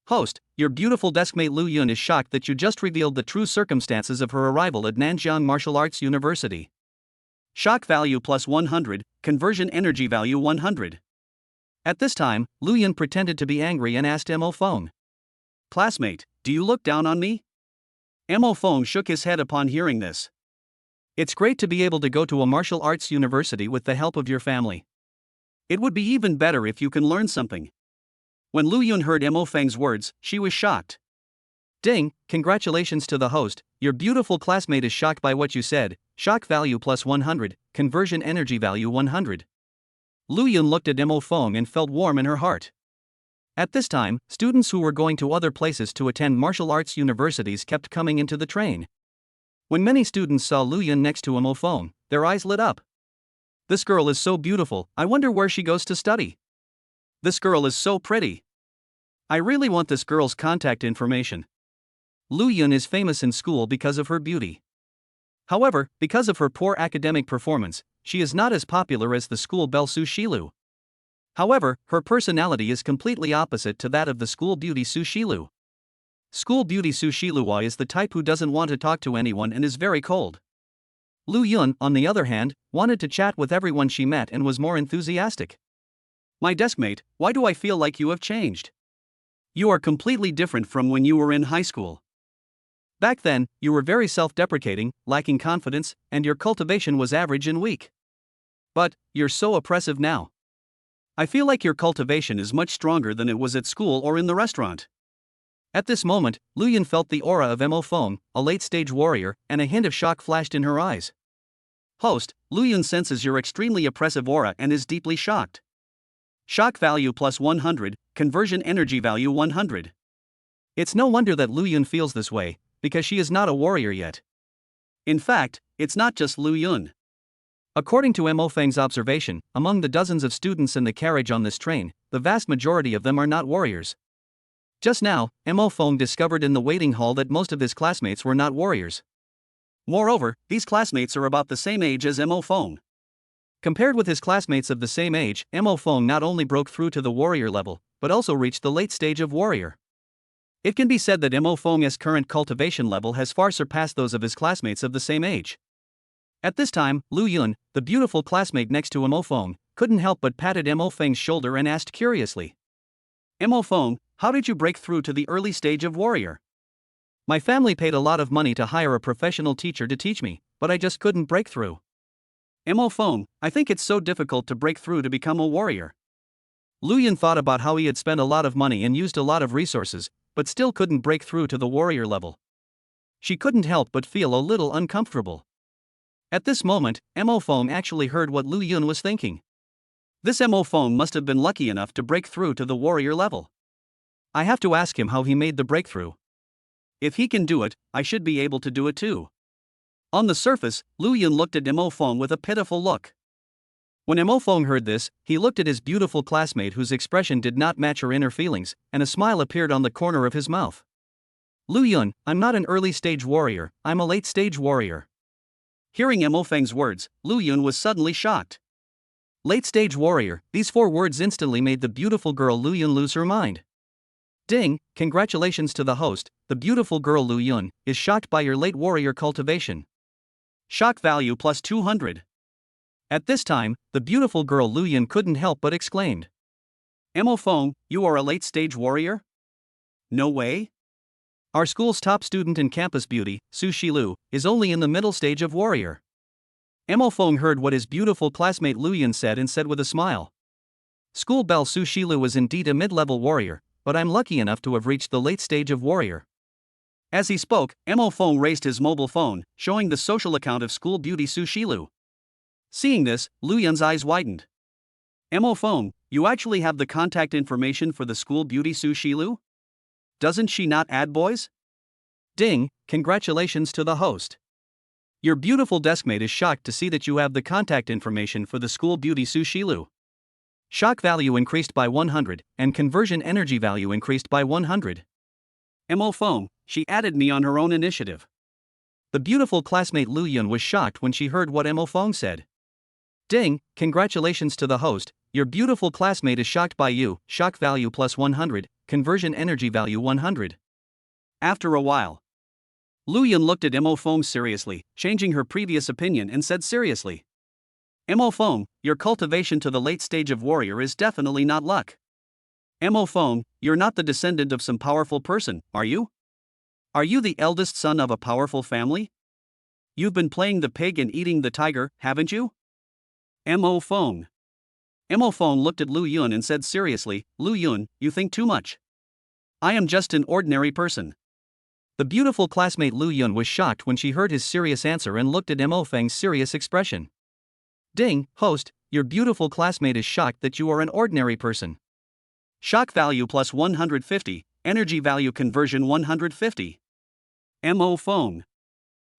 Host, your beautiful deskmate Lu Yun is shocked that you just revealed the true circumstances of her arrival at Nanjiang Martial Arts University. Shock value plus 100, conversion energy value 100. At this time, Lu Yun pretended to be angry and asked Mo Feng, Classmate, do you look down on me? Mo Feng shook his head upon hearing this. It's great to be able to go to a martial arts university with the help of your family. It would be even better if you can learn something. When Lu Yun heard Mo Feng's words, she was shocked. Ding, congratulations to the host, your beautiful classmate is shocked by what you said, shock value plus 100, conversion energy value 100. Lu Yun looked at Mo Feng and felt warm in her heart. At this time, students who were going to other places to attend martial arts universities kept coming into the train. When many students saw Lu Yun next to Mo Feng, their eyes lit up. This girl is so beautiful, I wonder where she goes to study. This girl is so pretty. I really want this girl's contact information. Lu Yun is famous in school because of her beauty. However, because of her poor academic performance, she is not as popular as the school belle Su Shilu. However, her personality is completely opposite to that of the school beauty Sushilu. School beauty Sushiluwa is the type who doesn't want to talk to anyone and is very cold. Lu Yun, on the other hand, wanted to chat with everyone she met and was more enthusiastic. My deskmate, why do I feel like you have changed? You are completely different from when you were in high school. Back then, you were very self-deprecating, lacking confidence, and your cultivation was average and weak. But, you're so oppressive now. I feel like your cultivation is much stronger than it was at school or in the restaurant. At this moment, Lu Yun felt the aura of Mo Feng, a late-stage warrior, and a hint of shock flashed in her eyes. Host, Lu Yun senses your extremely oppressive aura and is deeply shocked. Shock value plus 100, conversion energy value 100. It's no wonder that Lu Yun feels this way, because she is not a warrior yet. In fact, it's not just Lu Yun. According to Mo Feng's observation, among the dozens of students in the carriage on this train, the vast majority of them are not warriors. Just now, Mo Feng discovered in the waiting hall that most of his classmates were not warriors. Moreover, these classmates are about the same age as Mo Feng. Compared with his classmates of the same age, Mo Feng not only broke through to the warrior level, but also reached the late stage of warrior. It can be said that Mo Feng's current cultivation level has far surpassed those of his classmates of the same age. At this time, Lu Yun, the beautiful classmate next to Mo Feng, couldn't help but patted Mo Feng's shoulder and asked curiously, Mo Feng, how did you break through to the early stage of warrior? My family paid a lot of money to hire a professional teacher to teach me, but I just couldn't break through. Mo Feng, I think it's so difficult to break through to become a warrior. Lu Yun thought about how he had spent a lot of money and used a lot of resources, but still couldn't break through to the warrior level. She couldn't help but feel a little uncomfortable. At this moment, Mo Feng actually heard what Lu Yun was thinking. This Mo Feng must have been lucky enough to break through to the warrior level. I have to ask him how he made the breakthrough. If he can do it, I should be able to do it too. On the surface, Lu Yun looked at Mo Feng with a pitiful look. When Mo Feng heard this, he looked at his beautiful classmate whose expression did not match her inner feelings, and a smile appeared on the corner of his mouth. Lu Yun, I'm not an early-stage warrior, I'm a late-stage warrior. Hearing Mo Feng's words, Lu Yun was suddenly shocked. Late-stage warrior, these 4 words instantly made the beautiful girl Lu Yun lose her mind. Ding, congratulations to the host, the beautiful girl Lu Yun is shocked by your late warrior cultivation. Shock value plus 200. At this time, the beautiful girl Lu Yun couldn't help but exclaimed. Mo Feng, you are a late-stage warrior? No way. Our school's top student in campus beauty, Su Shilu, is only in the middle stage of warrior. Mo Feng heard what his beautiful classmate Lu Yun said and said with a smile. School belle Su Shilu is indeed a mid-level warrior, but I'm lucky enough to have reached the late stage of warrior. As he spoke, Mo Feng raised his mobile phone, showing the social account of school beauty Su Shilu. Seeing this, Lu Yun's eyes widened. Mo Feng, you actually have the contact information for the school beauty Su Shilu? Doesn't she not add boys? Ding, congratulations to the host. Your beautiful deskmate is shocked to see that you have the contact information for the school beauty Su Shilu. Shock value increased by 100, and conversion energy value increased by 100. Mo Feng, she added me on her own initiative. The beautiful classmate Lu Yun was shocked when she heard what Mo Feng said. Ding, congratulations to the host, your beautiful classmate is shocked by you, shock value plus 100, conversion energy value 100. After a while, Lu Yun looked at Mo Feng seriously, changing her previous opinion and said seriously. Mo Feng, your cultivation to the late stage of warrior is definitely not luck. Mo Feng, you're not the descendant of some powerful person, are you? Are you the eldest son of a powerful family? You've been playing the pig and eating the tiger, haven't you? Mo Feng. Mo Feng looked at Lu Yun and said seriously, Lu Yun, you think too much. I am just an ordinary person. The beautiful classmate Lu Yun was shocked when she heard his serious answer and looked at Mo Feng's serious expression. Ding, host, your beautiful classmate is shocked that you are an ordinary person. Shock value plus 150, energy value conversion 150. Mo Feng.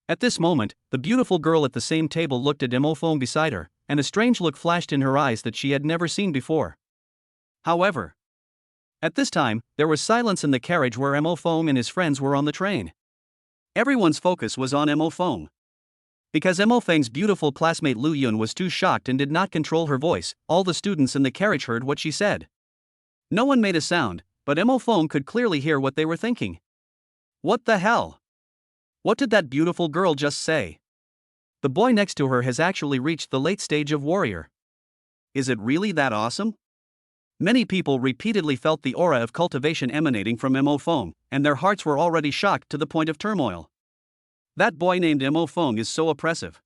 At this moment, the beautiful girl at the same table looked at Mo Feng beside her, and a strange look flashed in her eyes that she had never seen before. However, at this time, there was silence in the carriage where Mo Feng and his friends were on the train. Everyone's focus was on Mo Feng. Because Mo Feng's beautiful classmate Lu Yun was too shocked and did not control her voice, all the students in the carriage heard what she said. No one made a sound, but Mo Feng could clearly hear what they were thinking. What the hell? What did that beautiful girl just say? The boy next to her has actually reached the late stage of warrior. Is it really that awesome? Many people repeatedly felt the aura of cultivation emanating from Mo Feng, and their hearts were already shocked to the point of turmoil. That boy named Mo Feng is so oppressive.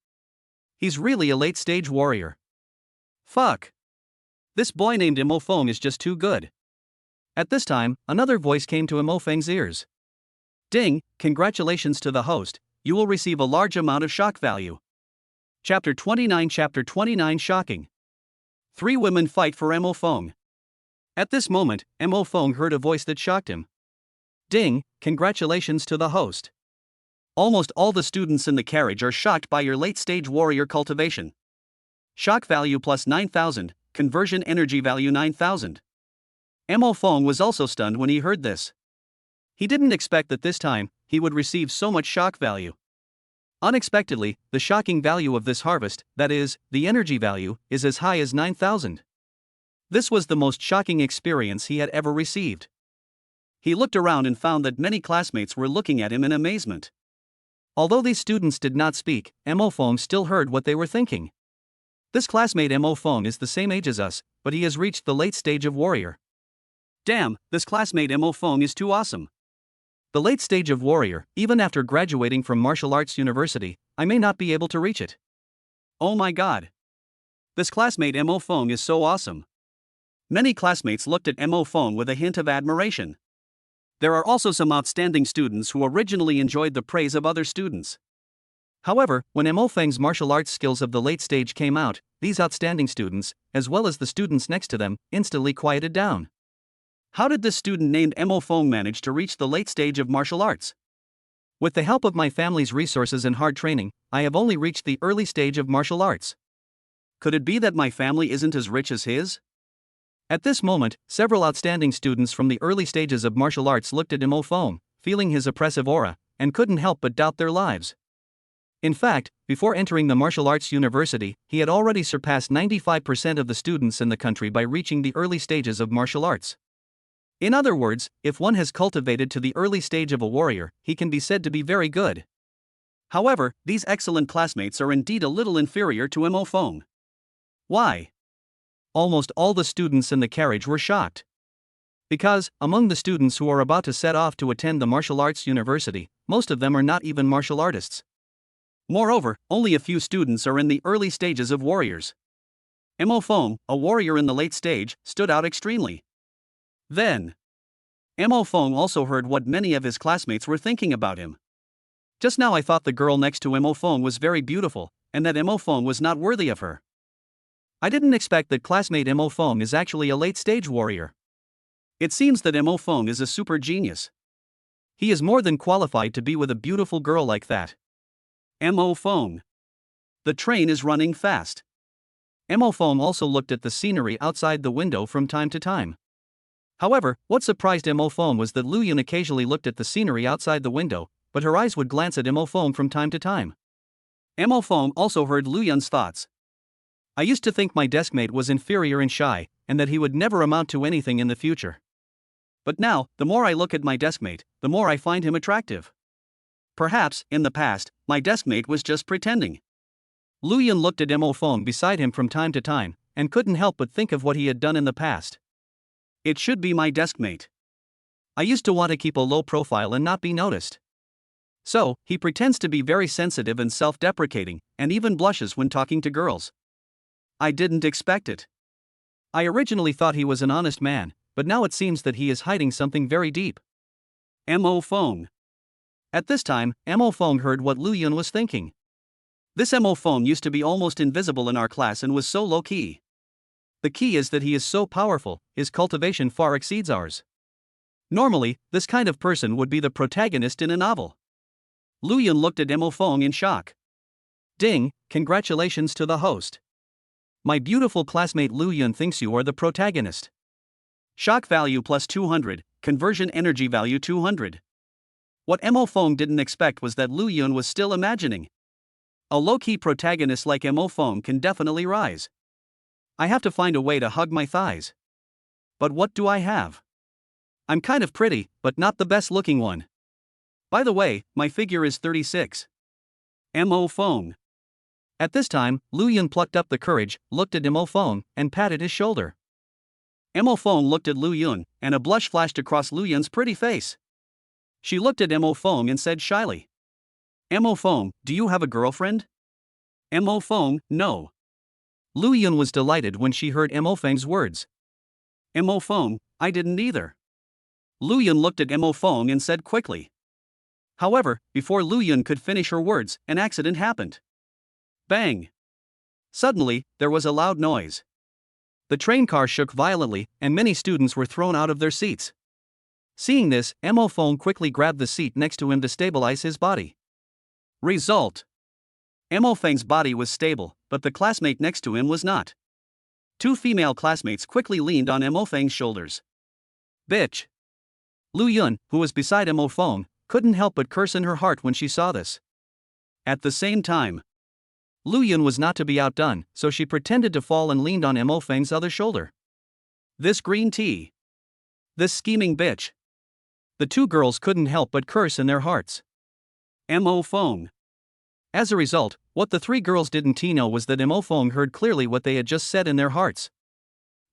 He's really a late-stage warrior. Fuck. This boy named Mo Feng is just too good. At this time, another voice came to Mo Feng's ears. Ding, congratulations to the host, you will receive a large amount of shock value. Chapter 29 Shocking. 3 women fight for Mo Feng. At this moment, Mo Feng heard a voice that shocked him. Ding, congratulations to the host. Almost all the students in the carriage are shocked by your late-stage warrior cultivation. Shock value plus 9,000, conversion energy value 9,000. Mo Feng was also stunned when he heard this. He didn't expect that this time, he would receive so much shock value. Unexpectedly, the shocking value of this harvest, that is, the energy value, is as high as 9,000. This was the most shocking experience he had ever received. He looked around and found that many classmates were looking at him in amazement. Although these students did not speak, Mo Feng still heard what they were thinking. This classmate Mo Feng is the same age as us, but he has reached the late stage of warrior. Damn, this classmate Mo Feng is too awesome. The late stage of warrior, even after graduating from martial arts university, I may not be able to reach it. Oh my god. This classmate Mo Feng is so awesome. Many classmates looked at Mo Feng with a hint of admiration. There are also some outstanding students who originally enjoyed the praise of other students. However, when Mo Feng's martial arts skills of the late stage came out, these outstanding students, as well as the students next to them, instantly quieted down. How did this student named Mo Feng manage to reach the late stage of martial arts? With the help of my family's resources and hard training, I have only reached the early stage of martial arts. Could it be that my family isn't as rich as his? At this moment, several outstanding students from the early stages of martial arts looked at Mo Feng, feeling his oppressive aura, and couldn't help but doubt their lives. In fact, before entering the martial arts university, he had already surpassed 95% of the students in the country by reaching the early stages of martial arts. In other words, if one has cultivated to the early stage of a warrior, he can be said to be very good. However, these excellent classmates are indeed a little inferior to Mo Feng. Why? Almost all the students in the carriage were shocked. Because, among the students who are about to set off to attend the martial arts university, most of them are not even martial artists. Moreover, only a few students are in the early stages of warriors. Mo Feng, a warrior in the late stage, stood out extremely. Then, Mo Feng also heard what many of his classmates were thinking about him. Just now I thought the girl next to Mo Feng was very beautiful, and that Mo Feng was not worthy of her. I didn't expect that classmate Mo Feng is actually a late-stage warrior. It seems that Mo Feng is a super genius. He is more than qualified to be with a beautiful girl like that. Mo Feng. The train is running fast. Mo Feng also looked at the scenery outside the window from time to time. However, what surprised Mo Feng was that Lu Yun occasionally looked at the scenery outside the window, but her eyes would glance at Mo Feng from time to time. Mo Feng also heard Lu Yun's thoughts. I used to think my deskmate was inferior and shy, and that he would never amount to anything in the future. But now, the more I look at my deskmate, the more I find him attractive. Perhaps, in the past, my deskmate was just pretending. Lu Yun looked at Mo Feng beside him from time to time, and couldn't help but think of what he had done in the past. It should be my deskmate. I used to want to keep a low profile and not be noticed. So, he pretends to be very sensitive and self-deprecating, and even blushes when talking to girls. I didn't expect it. I originally thought he was an honest man, but now it seems that he is hiding something very deep. Mo Feng. At this time, Mo Feng heard what Lu Yun was thinking. This Mo Feng used to be almost invisible in our class and was so low-key. The key is that he is so powerful, his cultivation far exceeds ours. Normally, this kind of person would be the protagonist in a novel. Lu Yun looked at Mo Feng in shock. Ding, congratulations to the host. My beautiful classmate Lu Yun thinks you are the protagonist. Shock value plus 200, conversion energy value 200. What Mo Feng didn't expect was that Lu Yun was still imagining. A low-key protagonist like Mo Fong can definitely rise. I have to find a way to hug my thighs. But what do I have? I'm kind of pretty, but not the best looking one. By the way, my figure is 36. Mo Fong. At this time, Lu Yun plucked up the courage, looked at Mo Fong, and patted his shoulder. Mo Fong looked at Lu Yun, and a blush flashed across Lu Yun's pretty face. She looked at Mo Fong and said shyly, Mo Fong, do you have a girlfriend? Mo Fong, no. Lu Yun was delighted when she heard Mo Feng's words. Mo Fong, I didn't either. Lu Yun looked at Mo Fong and said quickly. However, before Lu Yun could finish her words, an accident happened. Bang! Suddenly, there was a loud noise. The train car shook violently, and many students were thrown out of their seats. Seeing this, Mo Fong quickly grabbed the seat next to him to stabilize his body. Result: Mo Feng's body was stable, but the classmate next to him was not. Two female classmates quickly leaned on Mo Feng's shoulders. Bitch! Lu Yun, who was beside Mo Fong, couldn't help but curse in her heart when she saw this. At the same time, Lu Yun was not to be outdone, so she pretended to fall and leaned on Mo Feng's other shoulder. This green tea! This scheming bitch! The two girls couldn't help but curse in their hearts. Mo Fong. As a result, what the three girls didn't know was that Mo Fong heard clearly what they had just said in their hearts.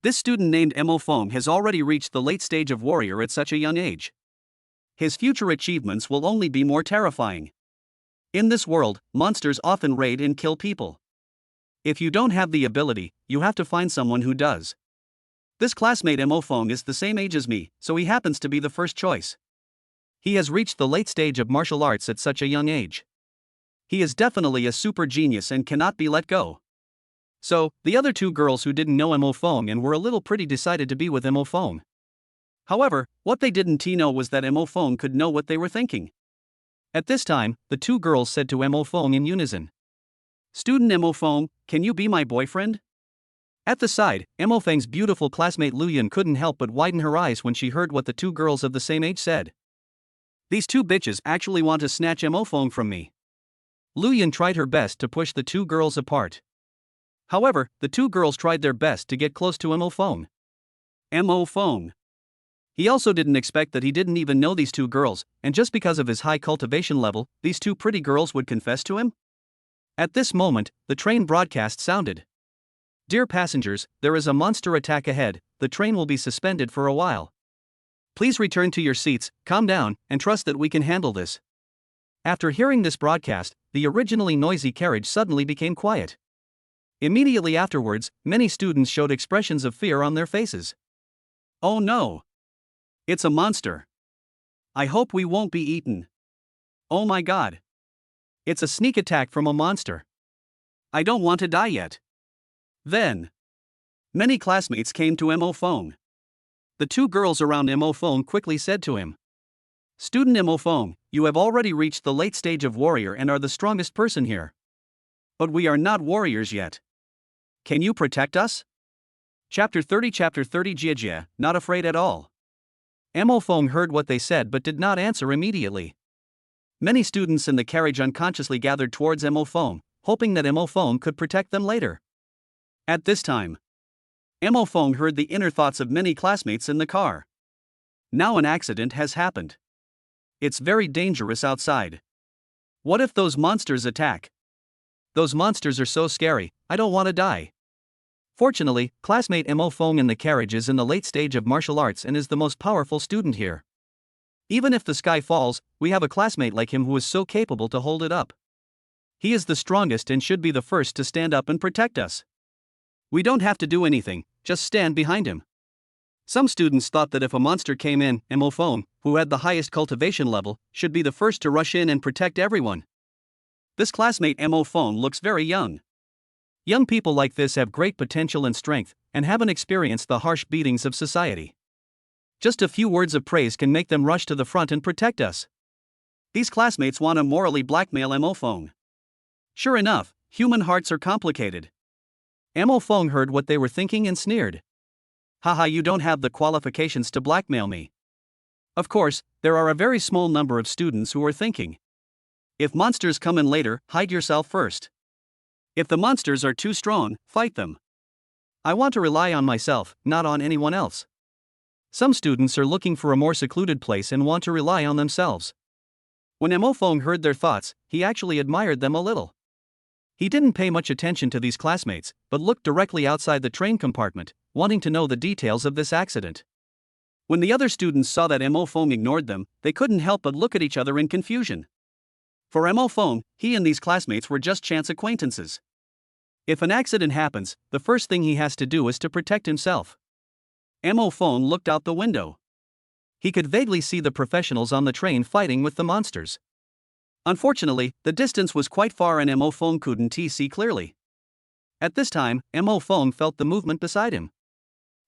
This student named Mo Fong has already reached the late stage of warrior at such a young age. His future achievements will only be more terrifying. In this world, monsters often raid and kill people. If you don't have the ability, you have to find someone who does. This classmate Mo Fong is the same age as me, so he happens to be the first choice. He has reached the late stage of martial arts at such a young age. He is definitely a super genius and cannot be let go. So, the other two girls who didn't know Mo Fong and were a little pretty decided to be with Mo Fong. However, what they didn't know was that Mo Fong could know what they were thinking. At this time, the two girls said to Mo Fong in unison. Student Mo Fong, can you be my boyfriend? At the side, Mo Feng's beautiful classmate Lu Yun couldn't help but widen her eyes when she heard what the two girls of the same age said. These two bitches actually want to snatch Mo Fong from me. Lu Yun tried her best to push the two girls apart. However, the two girls tried their best to get close to Mo Fong. Mo Fong. He also didn't expect that he didn't even know these two girls, and just because of his high cultivation level, these two pretty girls would confess to him? At this moment, the train broadcast sounded. Dear passengers, there is a monster attack ahead, the train will be suspended for a while. Please return to your seats, calm down, and trust that we can handle this. After hearing this broadcast, the originally noisy carriage suddenly became quiet. Immediately afterwards, many students showed expressions of fear on their faces. Oh no! It's a monster. I hope we won't be eaten. Oh my god. It's a sneak attack from a monster. I don't want to die yet. Then, many classmates came to Mo Fong. The two girls around Mo Fong quickly said to him, Student Mo Fong, you have already reached the late stage of warrior and are the strongest person here. But we are not warriors yet. Can you protect us? Chapter 30 Jia, not afraid at all. Mo Fong heard what they said but did not answer immediately. Many students in the carriage unconsciously gathered towards Mo Fong, hoping that Mo Fong could protect them later. At this time, Mo Fong heard the inner thoughts of many classmates in the car. Now an accident has happened. It's very dangerous outside. What if those monsters attack? Those monsters are so scary, I don't want to die. Fortunately, classmate Mo Fong in the carriage is in the late stage of martial arts and is the most powerful student here. Even if the sky falls, we have a classmate like him who is so capable to hold it up. He is the strongest and should be the first to stand up and protect us. We don't have to do anything, just stand behind him. Some students thought that if a monster came in, Mo Fong, who had the highest cultivation level, should be the first to rush in and protect everyone. This classmate Mo Fong looks very young. Young people like this have great potential and strength, and haven't experienced the harsh beatings of society. Just a few words of praise can make them rush to the front and protect us. These classmates want to morally blackmail Mo Fong. Sure enough, human hearts are complicated. Mo Fong heard what they were thinking and sneered. Haha, you don't have the qualifications to blackmail me. Of course, there are a very small number of students who are thinking. If monsters come in later, hide yourself first. If the monsters are too strong, fight them. I want to rely on myself, not on anyone else. Some students are looking for a more secluded place and want to rely on themselves. When Mo Fong heard their thoughts, he actually admired them a little. He didn't pay much attention to these classmates, but looked directly outside the train compartment, wanting to know the details of this accident. When the other students saw that Mo Fong ignored them, they couldn't help but look at each other in confusion. For Mo Fong, he and these classmates were just chance acquaintances. If an accident happens, the first thing he has to do is to protect himself. Mo Fong looked out the window. He could vaguely see the professionals on the train fighting with the monsters. Unfortunately, the distance was quite far and Mo Fong couldn't see clearly. At this time, Mo Fong felt the movement beside him.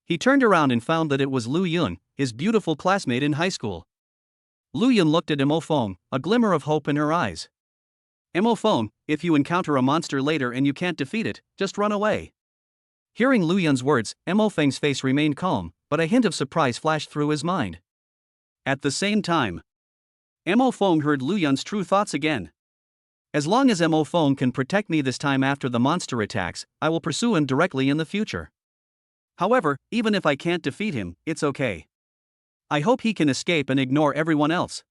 He turned around and found that it was Lu Yun, his beautiful classmate in high school. Lu Yun looked at Mo Fong, a glimmer of hope in her eyes. Mo Fong, if you encounter a monster later and you can't defeat it, just run away. Hearing Lu Yun's words, Mo Feng's face remained calm, but a hint of surprise flashed through his mind. At the same time, Mo Fong heard Lu Yun's true thoughts again. As long as Mo Fong can protect me this time after the monster attacks, I will pursue him directly in the future. However, even if I can't defeat him, it's okay. I hope he can escape and ignore everyone else.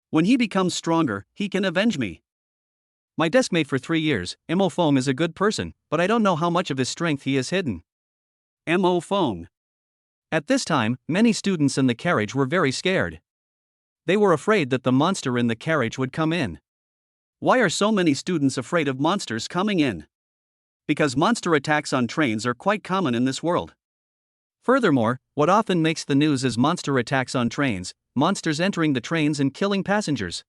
When he becomes stronger, he can avenge me. My deskmate for 3 years, Mo Fong is a good person, but I don't know how much of his strength he has hidden. Mo Fong. At this time, many students in the carriage were very scared. They were afraid that the monster in the carriage would come in. Why are so many students afraid of monsters coming in? Because monster attacks on trains are quite common in this world. Furthermore, what often makes the news is monster attacks on trains, monsters entering the trains and killing passengers.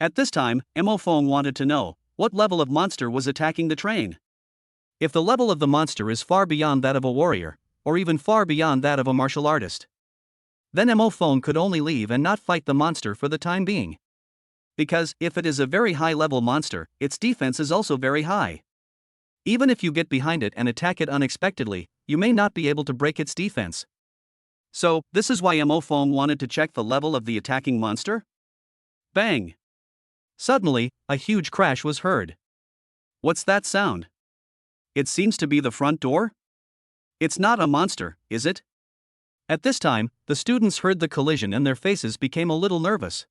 At this time, Mo Fong wanted to know what level of monster was attacking the train. If the level of the monster is far beyond that of a warrior, or even far beyond that of a martial artist, then Mo Fong could only leave and not fight the monster for the time being. Because, if it is a very high-level monster, its defense is also very high. Even if you get behind it and attack it unexpectedly, you may not be able to break its defense. So, this is why Mo Fong wanted to check the level of the attacking monster? Bang! Suddenly, a huge crash was heard. What's that sound? It seems to be the front door? It's not a monster, is it? At this time, the students heard the collision and their faces became a little nervous.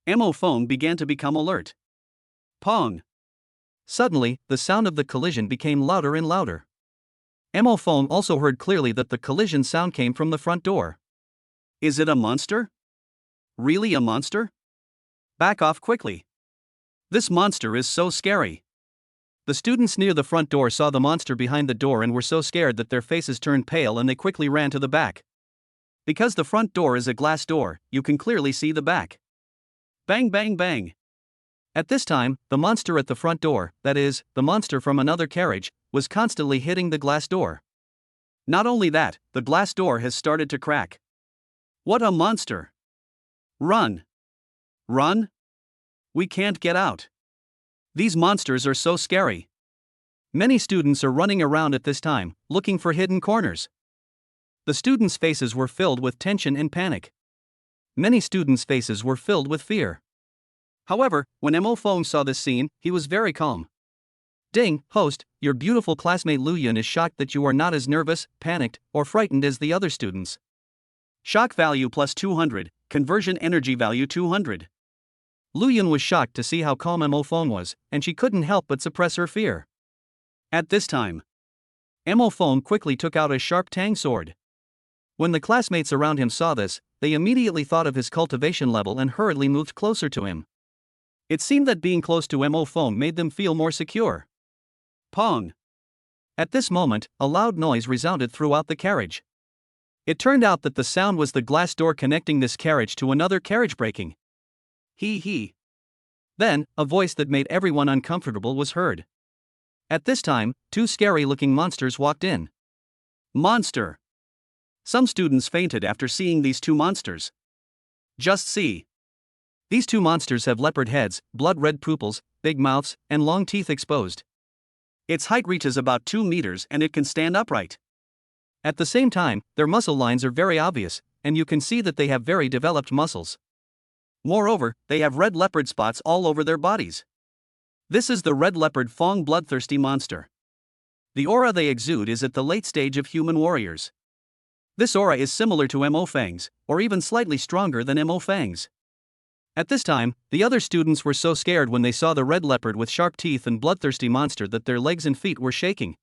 Mo Fong began to become alert. Pong! Suddenly, the sound of the collision became louder and louder. Mo Fong also heard clearly that the collision sound came from the front door. Is it a monster? Really a monster? Back off quickly. This monster is so scary. The students near the front door saw the monster behind the door and were so scared that their faces turned pale and they quickly ran to the back. Because the front door is a glass door, you can clearly see the back. Bang bang bang. At this time, the monster at the front door, that is, the monster from another carriage, was constantly hitting the glass door. Not only that, the glass door has started to crack. What a monster! Run! Run? We can't get out. These monsters are so scary. Many students are running around at this time, looking for hidden corners. The students' faces were filled with tension and panic. Many students' faces were filled with fear. However, when Mo Fong saw this scene, he was very calm. Ding, host, your beautiful classmate Lu Yun is shocked that you are not as nervous, panicked, or frightened as the other students. Shock value plus 200, conversion energy value 200. Lu Yun was shocked to see how calm Mo Fong was, and she couldn't help but suppress her fear. At this time, Mo Fong quickly took out a sharp tang sword. When the classmates around him saw this, they immediately thought of his cultivation level and hurriedly moved closer to him. It seemed that being close to Mo Fong made them feel more secure. Pong! At this moment, a loud noise resounded throughout the carriage. It turned out that the sound was the glass door connecting this carriage to another carriage breaking. He. Then, a voice that made everyone uncomfortable was heard. At this time, 2 scary-looking monsters walked in. Monster! Some students fainted after seeing these 2 monsters. Just see. These 2 monsters have leopard heads, blood-red pupils, big mouths, and long teeth exposed. Its height reaches about 2 meters and it can stand upright. At the same time, their muscle lines are very obvious, and you can see that they have very developed muscles. Moreover, they have red leopard spots all over their bodies. This is the red leopard Fong bloodthirsty monster. The aura they exude is at the late stage of human warriors. This aura is similar to Mo Fang's, or even slightly stronger than Mo Fang's. At this time, the other students were so scared when they saw the red leopard with sharp teeth and bloodthirsty monster that their legs and feet were shaking.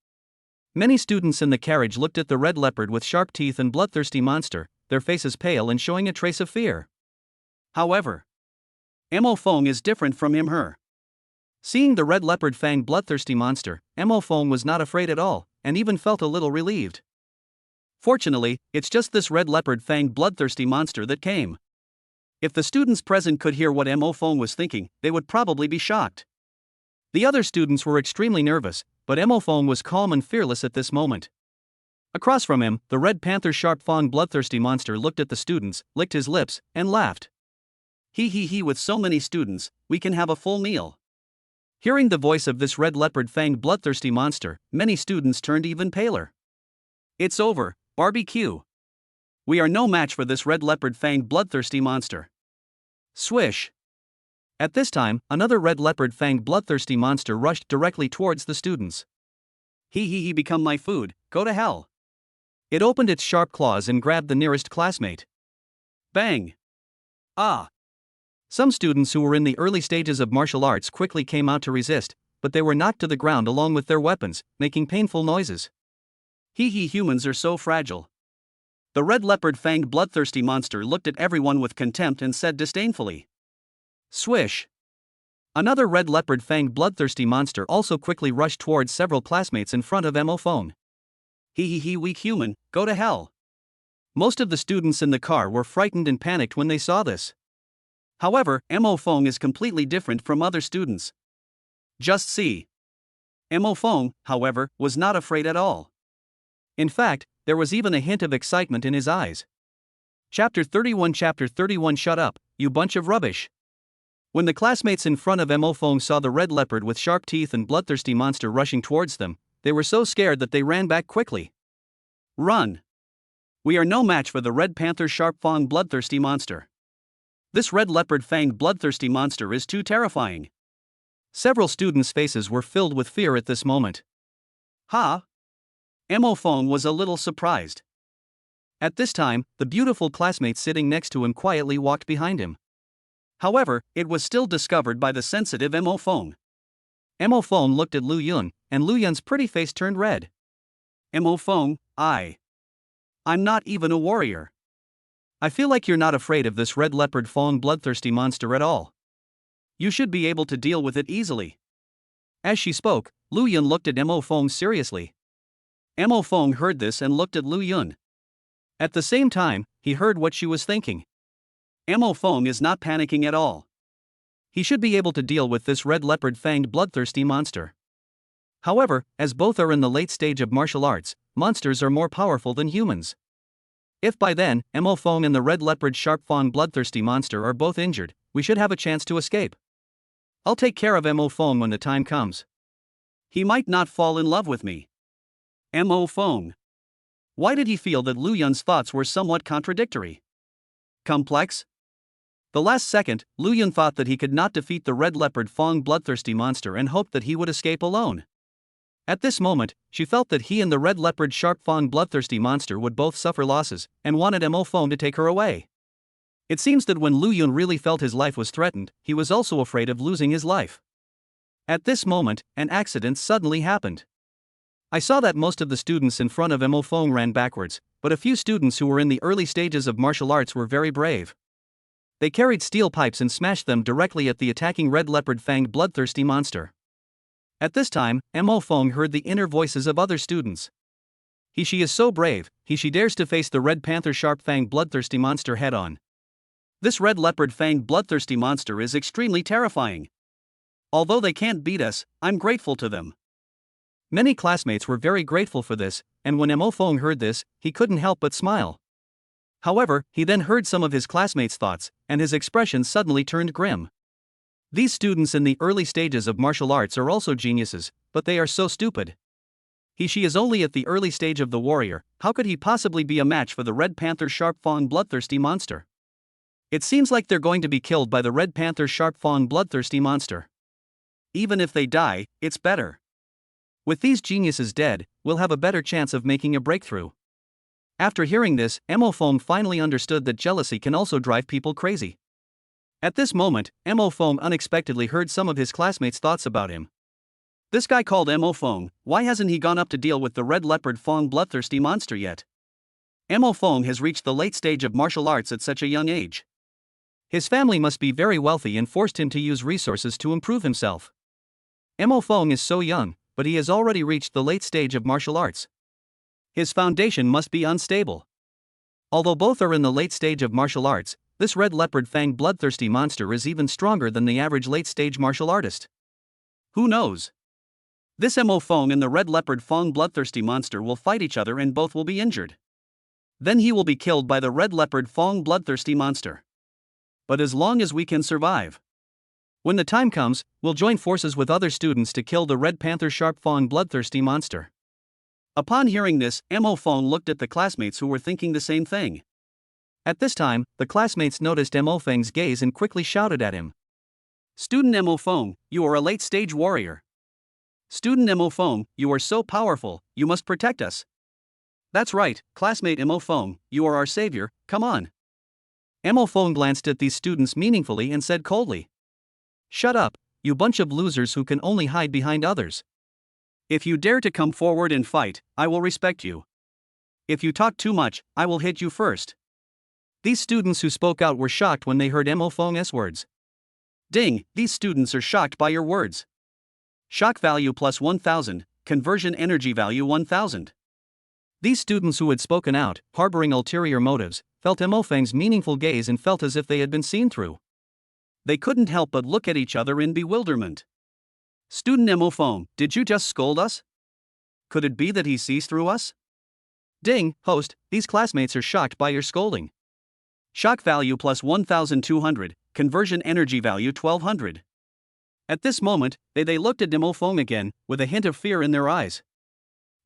Many students in the carriage looked at the red leopard with sharp teeth and bloodthirsty monster, their faces pale and showing a trace of fear. However, Mo Fong is different from her. Seeing the red leopard fang bloodthirsty monster, Mo Fong was not afraid at all, and even felt a little relieved. Fortunately, it's just this red leopard fang bloodthirsty monster that came. If the students present could hear what Mo Fong was thinking, they would probably be shocked. The other students were extremely nervous, but Mo Fong was calm and fearless at this moment. Across from him, the red panther sharp fang bloodthirsty monster looked at the students, licked his lips, and laughed. He, with so many students, we can have a full meal. Hearing the voice of this red leopard fanged bloodthirsty monster, many students turned even paler. It's over, barbecue. We are no match for this red leopard fanged bloodthirsty monster. Swish. At this time, another red leopard fanged bloodthirsty monster rushed directly towards the students. He become my food, go to hell. It opened its sharp claws and grabbed the nearest classmate. Bang. Ah. Some students who were in the early stages of martial arts quickly came out to resist, but they were knocked to the ground along with their weapons, making painful noises. Humans are so fragile. The red leopard fanged bloodthirsty monster looked at everyone with contempt and said disdainfully. Swish. Another red leopard fanged bloodthirsty monster also quickly rushed towards several classmates in front of Mo Fong. Weak human, go to hell. Most of the students in the car were frightened and panicked when they saw this. However, Mo Fong is completely different from other students. Just see. Mo Fong, however, was not afraid at all. In fact, there was even a hint of excitement in his eyes. Chapter 31 Shut up, you bunch of rubbish. When the classmates in front of Mo Fong saw the red leopard with sharp teeth and bloodthirsty monster rushing towards them, they were so scared that they ran back quickly. Run. We are no match for the red panther sharp fang bloodthirsty monster. This red leopard fanged bloodthirsty monster is too terrifying. Several students' faces were filled with fear at this moment. Mo Fong was a little surprised. At this time, the beautiful classmate sitting next to him quietly walked behind him. However, it was still discovered by the sensitive Mo Fong. Mo Fong looked at Lu Yun, and Lu Yun's pretty face turned red. Mo Fong, I'm not even a warrior. I feel like you're not afraid of this red leopard fang bloodthirsty monster at all. You should be able to deal with it easily. As she spoke, Lu Yun looked at Mo Fong seriously. Mo Fong heard this and looked at Lu Yun. At the same time, he heard what she was thinking. Mo Fong is not panicking at all. He should be able to deal with this red leopard fanged bloodthirsty monster. However, as both are in the late stage of martial arts, monsters are more powerful than humans. If by then, Mo Fong and the red leopard sharp fang bloodthirsty monster are both injured, we should have a chance to escape. I'll take care of Mo Fong when the time comes. He might not fall in love with me. Mo Fong. Why did he feel that Lu Yun's thoughts were somewhat contradictory? Complex? The last second, Lu Yun thought that he could not defeat the red leopard fang bloodthirsty monster and hoped that he would escape alone. At this moment, she felt that he and the red leopard sharp fang bloodthirsty monster would both suffer losses, and wanted Mo Fong to take her away. It seems that when Lu Yun really felt his life was threatened, he was also afraid of losing his life. At this moment, an accident suddenly happened. I saw that most of the students in front of Mo Fong ran backwards, but a few students who were in the early stages of martial arts were very brave. They carried steel pipes and smashed them directly at the attacking red leopard fanged bloodthirsty monster. At this time, Mo Fong heard the inner voices of other students. She is so brave, she dares to face the red panther sharp fanged bloodthirsty monster head on. This red leopard fanged bloodthirsty monster is extremely terrifying. Although they can't beat us, I'm grateful to them. Many classmates were very grateful for this, and when Mo Fong heard this, he couldn't help but smile. However, he then heard some of his classmates' thoughts, and his expression suddenly turned grim. These students in the early stages of martial arts are also geniuses, but they are so stupid. She is only at the early stage of the warrior, how could he possibly be a match for the red panther sharp fang bloodthirsty monster? It seems like they're going to be killed by the Red Panther's sharp fang bloodthirsty monster. Even if they die, it's better. With these geniuses dead, we'll have a better chance of making a breakthrough. After hearing this, Mo Fong finally understood that jealousy can also drive people crazy. At this moment, Mo Fong unexpectedly heard some of his classmates' thoughts about him. This guy called Mo Fong, why hasn't he gone up to deal with the red leopard fang bloodthirsty monster yet? Mo Fong has reached the late stage of martial arts at such a young age. His family must be very wealthy and forced him to use resources to improve himself. Mo Fong is so young, but he has already reached the late stage of martial arts. His foundation must be unstable. Although both are in the late stage of martial arts, this red leopard fang bloodthirsty monster is even stronger than the average late stage martial artist. Who knows? This Mo Fong and the red leopard fang bloodthirsty monster will fight each other and both will be injured. Then he will be killed by the red leopard fang bloodthirsty monster. But as long as we can survive. When the time comes, we'll join forces with other students to kill the red panther sharp fang bloodthirsty monster. Upon hearing this, Mo Fong looked at the classmates who were thinking the same thing. At this time, the classmates noticed Mo Fong's gaze and quickly shouted at him. Student Mo Fong, you are a late-stage warrior. Student Mo Fong, you are so powerful, you must protect us. That's right, classmate Mo Fong, you are our savior, come on. Mo Fong glanced at these students meaningfully and said coldly. Shut up, you bunch of losers who can only hide behind others. If you dare to come forward and fight, I will respect you. If you talk too much, I will hit you first. These students who spoke out were shocked when they heard Mo Fong's words. Ding, these students are shocked by your words. Shock value plus 1000, conversion energy value 1000. These students who had spoken out, harboring ulterior motives, felt Mo Fong's meaningful gaze and felt as if they had been seen through. They couldn't help but look at each other in bewilderment. Student Mo Fong, did you just scold us? Could it be that he sees through us? Ding, host, these classmates are shocked by your scolding. Shock value plus 1200, conversion energy value 1200. At this moment, they looked at Mo Fong again, with a hint of fear in their eyes.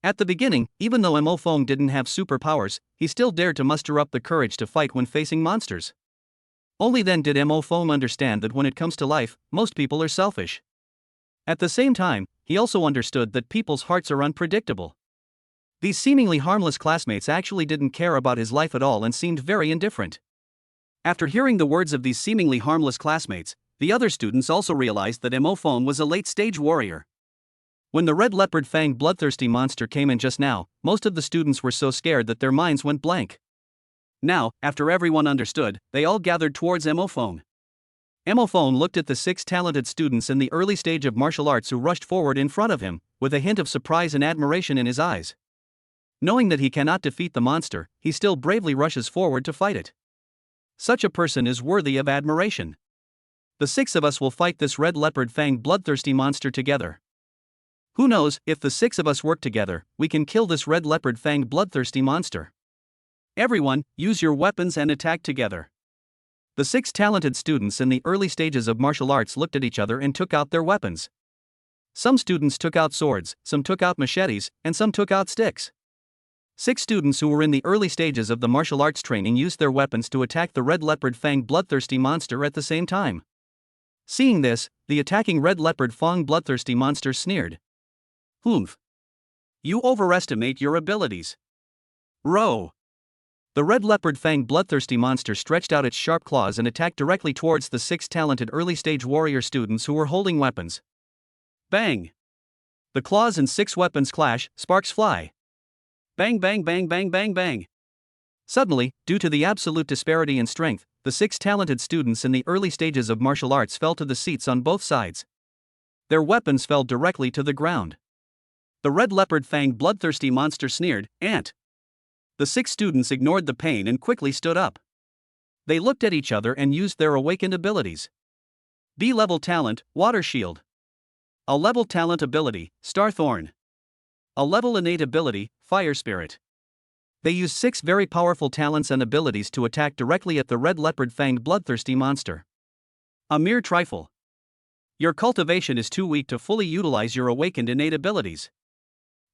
At the beginning, even though Mo Fong didn't have superpowers, he still dared to muster up the courage to fight when facing monsters. Only then did Mo Fong understand that when it comes to life, most people are selfish. At the same time, he also understood that people's hearts are unpredictable. These seemingly harmless classmates actually didn't care about his life at all and seemed very indifferent. After hearing the words of these seemingly harmless classmates, the other students also realized that Mo Fong was a late-stage warrior. When the red leopard fang bloodthirsty monster came in just now, most of the students were so scared that their minds went blank. Now, after everyone understood, they all gathered towards Mo Fong. Mo Fong looked at the 6 talented students in the early stage of martial arts who rushed forward in front of him, with a hint of surprise and admiration in his eyes. Knowing that he cannot defeat the monster, he still bravely rushes forward to fight it. Such a person is worthy of admiration. The 6 of us will fight this red leopard fang bloodthirsty monster together. Who knows, if the 6 of us work together, we can kill this red leopard fang bloodthirsty monster. Everyone, use your weapons and attack together. The 6 talented students in the early stages of martial arts looked at each other and took out their weapons. Some students took out swords, some took out machetes, and some took out sticks. 6 students who were in the early stages of the martial arts training used their weapons to attack the red leopard fang bloodthirsty monster at the same time. Seeing this, the attacking red leopard fang bloodthirsty monster sneered. Humph. You overestimate your abilities. Row. The red leopard fang bloodthirsty monster stretched out its sharp claws and attacked directly towards the 6 talented early-stage warrior students who were holding weapons. Bang! The claws and 6 weapons clash, sparks fly. Bang bang bang bang bang bang. Suddenly, due to the absolute disparity in strength, the 6 talented students in the early stages of martial arts fell to the seats on both sides. Their weapons fell directly to the ground. The red leopard fang bloodthirsty monster sneered, "Ant." The 6 students ignored the pain and quickly stood up. They looked at each other and used their awakened abilities. B-level talent, Water Shield. A level talent ability, Star Thorn. A level innate ability, Fire Spirit. They used 6 very powerful talents and abilities to attack directly at the red leopard fanged bloodthirsty monster. A mere trifle. Your cultivation is too weak to fully utilize your awakened innate abilities.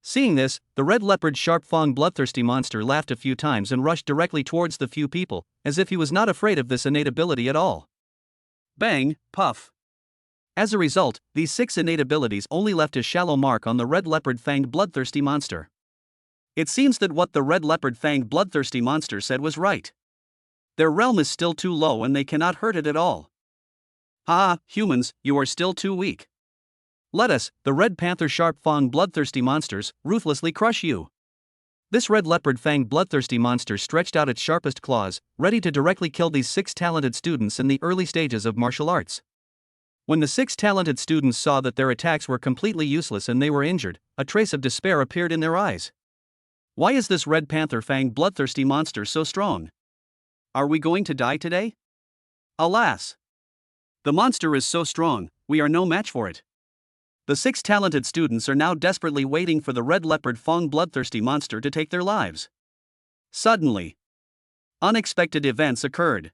Seeing this, the red leopard sharp-fanged bloodthirsty monster laughed a few times and rushed directly towards the few people, as if he was not afraid of this innate ability at all. Bang, puff. As a result, these 6 innate abilities only left a shallow mark on the red leopard fanged bloodthirsty monster. It seems that what the red leopard fanged bloodthirsty monster said was right. Their realm is still too low and they cannot hurt it at all. Ah, humans, you are still too weak. Let us, the red panther sharp-fanged bloodthirsty monsters, ruthlessly crush you. This red leopard fanged bloodthirsty monster stretched out its sharpest claws, ready to directly kill these 6 talented students in the early stages of martial arts. When the 6 talented students saw that their attacks were completely useless and they were injured, a trace of despair appeared in their eyes. Why is this red panther fanged bloodthirsty monster so strong? Are we going to die today? Alas! The monster is so strong, we are no match for it. The 6 talented students are now desperately waiting for the red leopard fanged bloodthirsty monster to take their lives. Suddenly, unexpected events occurred.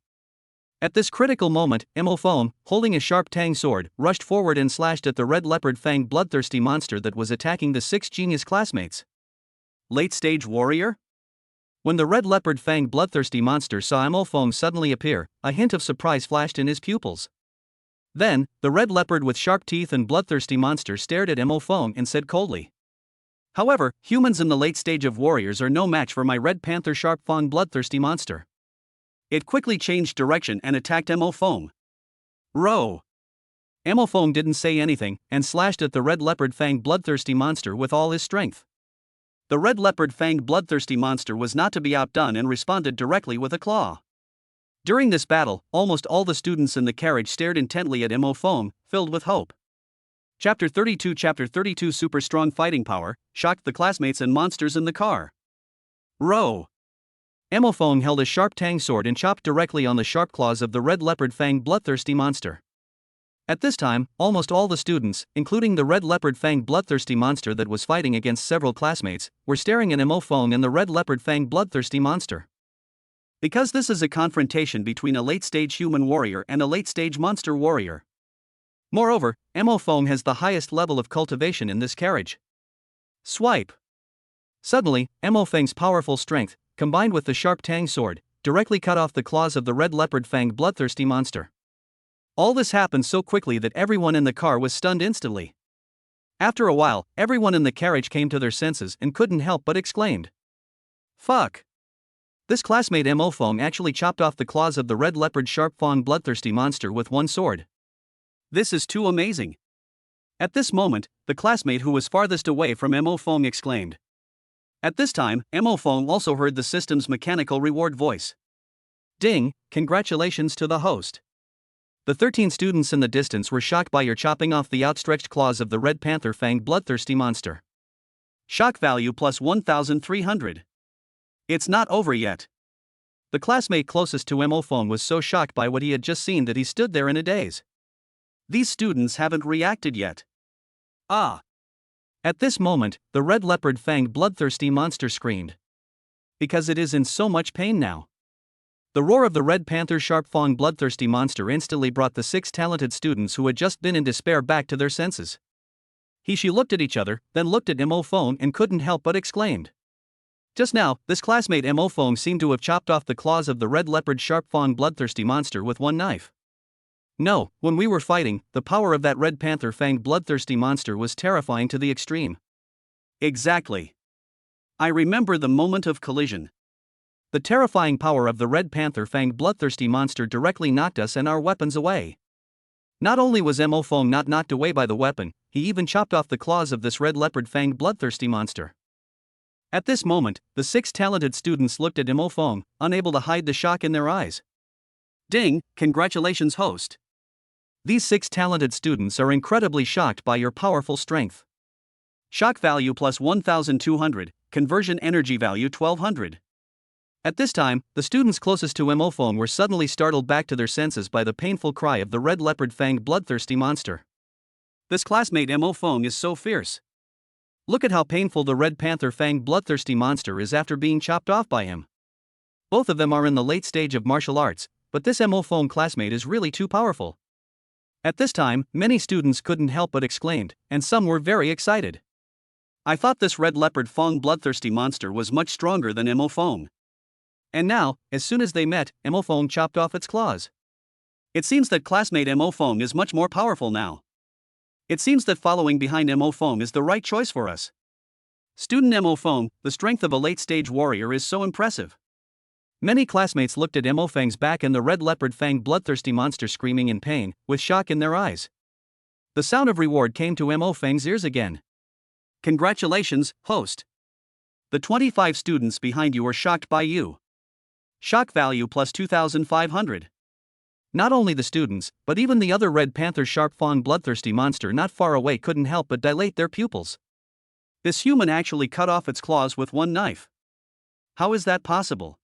At this critical moment, Foam, holding a sharp tang sword, rushed forward and slashed at the red leopard fanged bloodthirsty monster that was attacking the 6 genius classmates. Late-stage warrior? When the red leopard fanged bloodthirsty monster saw Foam suddenly appear, a hint of surprise flashed in his pupils. Then, the red leopard with sharp teeth and bloodthirsty monster stared at Foam and said coldly. However, humans in the late stage of warriors are no match for my red panther sharp-fanged bloodthirsty monster. It quickly changed direction and attacked Foam. Row! Foam didn't say anything and slashed at the red leopard fanged bloodthirsty monster with all his strength. The red leopard fanged bloodthirsty monster was not to be outdone and responded directly with a claw. During this battle, almost all the students in the carriage stared intently at Foam, filled with hope. Chapter 32 Super strong fighting power shocked the classmates and monsters in the car. Row! Foam held a sharp tang sword and chopped directly on the sharp claws of the red leopard fanged bloodthirsty monster. At this time, almost all the students, including the red leopard fanged bloodthirsty monster that was fighting against several classmates, were staring at Foam and the red leopard fanged bloodthirsty monster. Because this is a confrontation between a late-stage human warrior and a late-stage monster warrior. Moreover, Foam has the highest level of cultivation in this carriage. Swipe! Suddenly, Foam's powerful strength, combined with the sharp tang sword, directly cut off the claws of the red leopard fanged bloodthirsty monster. All this happened so quickly that everyone in the car was stunned instantly. After a while, everyone in the carriage came to their senses and couldn't help but exclaimed. Fuck! This classmate Foam actually chopped off the claws of the red leopard sharp-fanged bloodthirsty monster with one sword. This is too amazing. At this moment, the classmate who was farthest away from Foam exclaimed. At this time, Foam also heard the system's mechanical reward voice. Ding, congratulations to the host. The 13 students in the distance were shocked by your chopping off the outstretched claws of the red panther fanged bloodthirsty monster. Shock value plus 1,300. It's not over yet. The classmate closest to Foam was so shocked by what he had just seen that he stood there in a daze. These students haven't reacted yet. Ah! At this moment, the red leopard fanged bloodthirsty monster screamed. Because it is in so much pain now. The roar of the red panther sharp-fanged bloodthirsty monster instantly brought the 6 talented students who had just been in despair back to their senses. She looked at each other, then looked at Foam and couldn't help but exclaimed. Just now, this classmate Foam seemed to have chopped off the claws of the red leopard sharp-fanged bloodthirsty monster with one knife. No, when we were fighting, the power of that red panther fanged bloodthirsty monster was terrifying to the extreme. Exactly. I remember the moment of collision. The terrifying power of the red panther fanged bloodthirsty monster directly knocked us and our weapons away. Not only was Foam not knocked away by the weapon, he even chopped off the claws of this red leopard fanged bloodthirsty monster. At this moment, the 6 talented students looked at Foam, unable to hide the shock in their eyes. Ding, congratulations host. These 6 talented students are incredibly shocked by your powerful strength. Shock value plus 1,200, conversion energy value 1,200. At this time, the students closest to Foam were suddenly startled back to their senses by the painful cry of the red leopard fanged bloodthirsty monster. This classmate Foam is so fierce. Look at how painful the red panther fanged bloodthirsty monster is after being chopped off by him. Both of them are in the late stage of martial arts, but this Foam classmate is really too powerful. At this time, many students couldn't help but exclaimed, and some were very excited. I thought this red leopard Fong bloodthirsty monster was much stronger than Mo Fong. And now, as soon as they met, Mo Fong chopped off its claws. It seems that classmate Mo Fong is much more powerful now. It seems that following behind Mo Fong is the right choice for us. Student Mo Fong, the strength of a late-stage warrior is so impressive. Many classmates looked at Mo Feng's back and the red leopard fang bloodthirsty monster screaming in pain, with shock in their eyes. The sound of reward came to Mo Feng's ears again. Congratulations, host. The 25 students behind you are shocked by you. Shock value plus 2,500. Not only the students, but even the other Red Panther sharp fawn bloodthirsty monster not far away couldn't help but dilate their pupils. This human actually cut off its claws with one knife. How is that possible?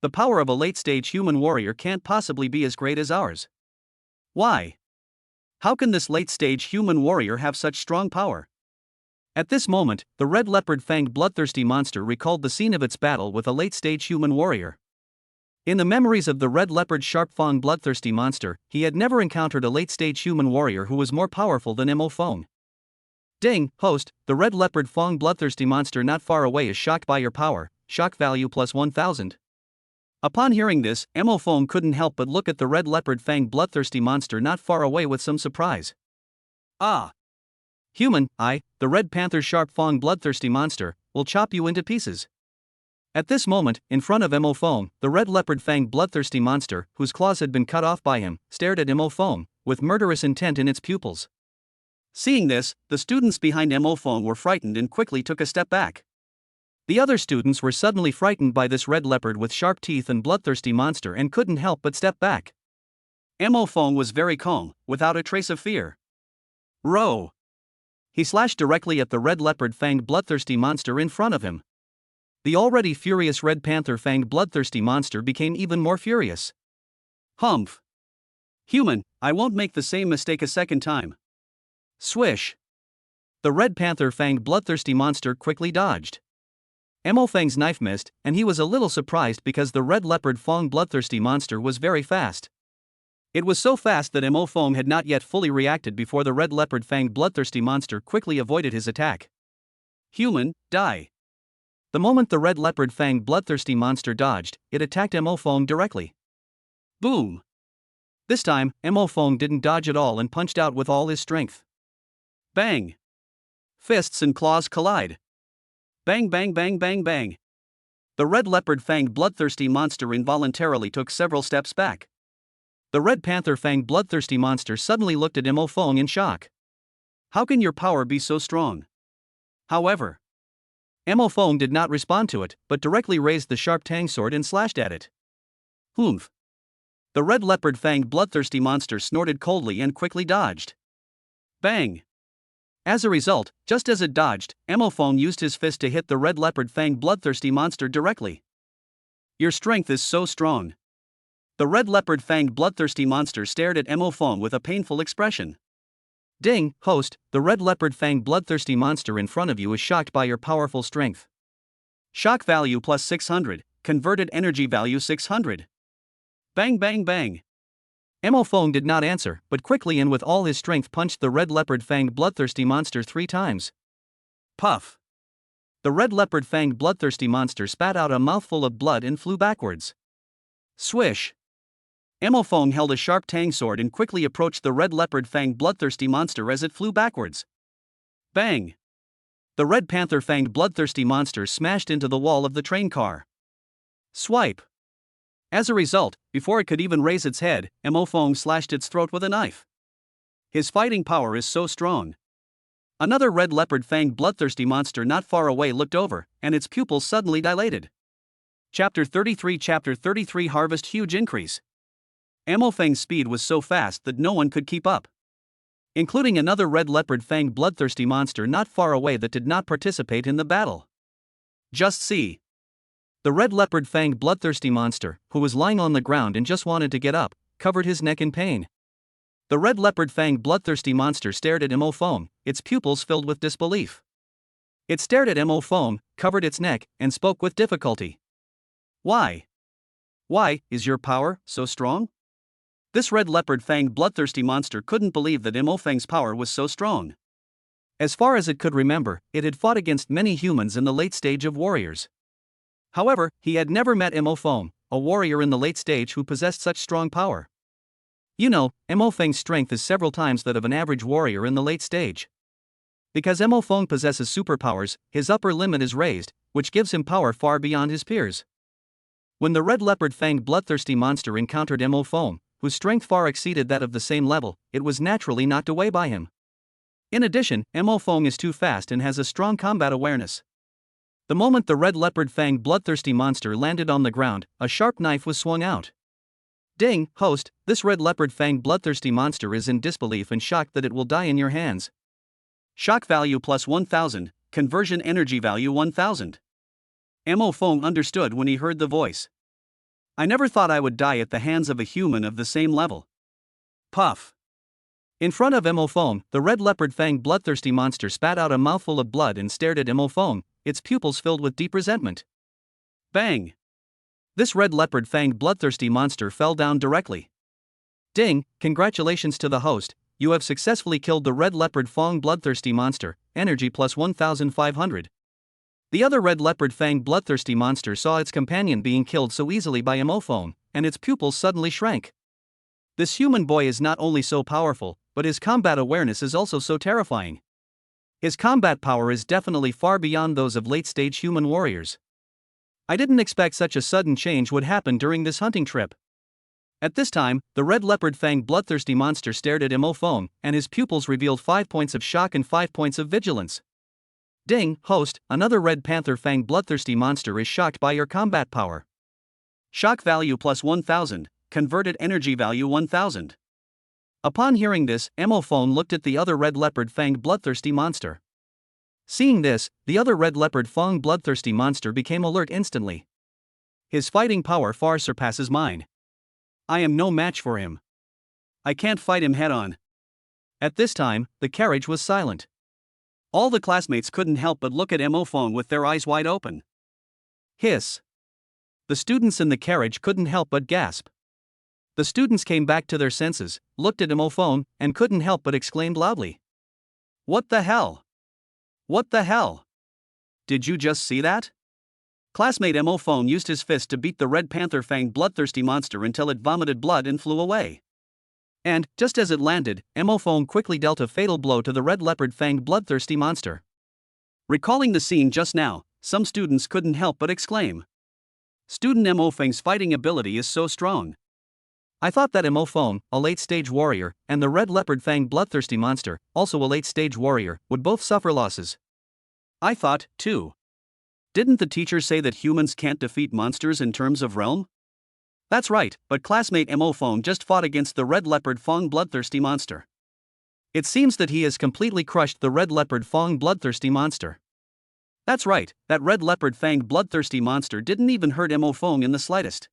The power of a late-stage human warrior can't possibly be as great as ours. Why? How can this late-stage human warrior have such strong power? At this moment, the red leopard-fanged bloodthirsty monster recalled the scene of its battle with a late-stage human warrior. In the memories of the red leopard sharp-fanged bloodthirsty monster, he had never encountered a late-stage human warrior who was more powerful than Mo Fong. Ding, host, the red leopard fanged bloodthirsty monster not far away is shocked by your power, shock value plus 1,000. Upon hearing this, Mo Fong couldn't help but look at the red leopard fanged bloodthirsty monster not far away with some surprise. Ah! Human, the red panther sharp-fanged bloodthirsty monster, will chop you into pieces. At this moment, in front of Mo Fong, the red leopard-fanged bloodthirsty monster, whose claws had been cut off by him, stared at Mo Fong, with murderous intent in its pupils. Seeing this, the students behind Mo Fong were frightened and quickly took a step back. The other students were suddenly frightened by this red leopard with sharp teeth and bloodthirsty monster and couldn't help but step back. Mo Fong was very calm, without a trace of fear. Row! He slashed directly at the red leopard-fanged bloodthirsty monster in front of him. The already furious red panther-fanged bloodthirsty monster became even more furious. Humph! Human, I won't make the same mistake a second time. Swish! The red panther-fanged bloodthirsty monster quickly dodged. Mo Feng's knife missed, and he was a little surprised because the red leopard-fanged bloodthirsty monster was very fast. It was so fast that Mo Fong had not yet fully reacted before the red leopard-fanged bloodthirsty monster quickly avoided his attack. Human, die! The moment the red leopard-fanged bloodthirsty monster dodged, it attacked Mo Fong directly. Boom! This time, Mo Fong didn't dodge at all and punched out with all his strength. Bang! Fists and claws collide. Bang bang bang bang bang! The red leopard-fanged bloodthirsty monster involuntarily took several steps back. The red panther-fanged bloodthirsty monster suddenly looked at Mo Fong in shock. How can your power be so strong? However, Mo Fong did not respond to it, but directly raised the sharp tang sword and slashed at it. Humph! The red leopard-fanged bloodthirsty monster snorted coldly and quickly dodged. Bang! As a result, just as it dodged, Mo Fong used his fist to hit the red leopard-fanged bloodthirsty monster directly. Your strength is so strong. The red leopard-fanged bloodthirsty monster stared at Mo Fong with a painful expression. Ding, host, the red leopard-fanged bloodthirsty monster in front of you is shocked by your powerful strength. Shock value plus 600, converted energy value 600. Bang bang bang! Mo Fong did not answer, but quickly and with all his strength punched the red leopard-fanged bloodthirsty monster 3 times. Puff! The red leopard-fanged bloodthirsty monster spat out a mouthful of blood and flew backwards. Swish! Mo Fong held a sharp tang sword and quickly approached the red leopard-fanged bloodthirsty monster as it flew backwards. Bang! The red panther-fanged bloodthirsty monster smashed into the wall of the train car. Swipe! As a result, before it could even raise its head, Mo Fong slashed its throat with a knife. His fighting power is so strong. Another red leopard-fanged bloodthirsty monster not far away looked over, and its pupils suddenly dilated. Chapter 33 Harvest Huge Increase. Mo Feng's speed was so fast that no one could keep up. Including another red leopard-fanged bloodthirsty monster not far away that did not participate in the battle. Just see. The red leopard-fanged bloodthirsty monster, who was lying on the ground and just wanted to get up, covered his neck in pain. The red leopard-fanged bloodthirsty monster stared at Mo Fong, its pupils filled with disbelief. It stared at Mo Fong, covered its neck, and spoke with difficulty. Why? Why is your power so strong? This red leopard-fanged bloodthirsty monster couldn't believe that Mo Feng's power was so strong. As far as it could remember, it had fought against many humans in the late stage of warriors. However, he had never met Mo, a warrior in the late stage who possessed such strong power. You know, Mo-Feng's strength is several times that of an average warrior in the late stage. Because Mo possesses superpowers, his upper limit is raised, which gives him power far beyond his peers. When the red leopard-fanged bloodthirsty monster encountered Mo, whose strength far exceeded that of the same level, it was naturally knocked away by him. In addition, Mo is too fast and has a strong combat awareness. The moment the red leopard-fanged bloodthirsty monster landed on the ground, a sharp knife was swung out. Ding, host, this red leopard-fanged bloodthirsty monster is in disbelief and shocked that it will die in your hands. Shock value plus 1000, conversion energy value 1000. Mo understood when he heard the voice. I never thought I would die at the hands of a human of the same level. Puff. In front of Mo, the red leopard-fanged bloodthirsty monster spat out a mouthful of blood and stared at Mo, its pupils filled with deep resentment. Bang! This red leopard-fanged bloodthirsty monster fell down directly. Ding, congratulations to the host, you have successfully killed the red leopard-fanged bloodthirsty monster, energy plus 1500. The other red leopard-fanged bloodthirsty monster saw its companion being killed so easily by Mo, and its pupils suddenly shrank. This human boy is not only so powerful, but his combat awareness is also so terrifying. His combat power is definitely far beyond those of late-stage human warriors. I didn't expect such a sudden change would happen during this hunting trip. At this time, the red leopard-fanged bloodthirsty monster stared at Mo, and his pupils revealed 5 points of shock and 5 points of vigilance. Ding, host, another red panther-fanged bloodthirsty monster is shocked by your combat power. Shock value plus 1000, converted energy value 1000. Upon hearing this, Mo looked at the other red leopard-fanged bloodthirsty monster. Seeing this, the other red leopard-fanged bloodthirsty monster became alert instantly. His fighting power far surpasses mine. I am no match for him. I can't fight him head-on. At this time, the carriage was silent. All the classmates couldn't help but look at Mo with their eyes wide open. Hiss. The students in the carriage couldn't help but gasp. The students came back to their senses, looked at Mo, and couldn't help but exclaimed loudly. What the hell? What the hell? Did you just see that? Classmate Mo used his fist to beat the red panther-fanged bloodthirsty monster until it vomited blood and flew away. And, just as it landed, Mo quickly dealt a fatal blow to the red leopard-fanged bloodthirsty monster. Recalling the scene just now, some students couldn't help but exclaim. Student Mo-Feng's fighting ability is so strong. I thought that Mo, a late-stage warrior, and the red leopard-fanged bloodthirsty monster, also a late-stage warrior, would both suffer losses. I thought, too. Didn't the teacher say that humans can't defeat monsters in terms of realm? That's right, but classmate Mo just fought against the red leopard-fanged bloodthirsty monster. It seems that he has completely crushed the red leopard-fanged bloodthirsty monster. That's right, that red leopard-fanged bloodthirsty monster didn't even hurt Mo in the slightest.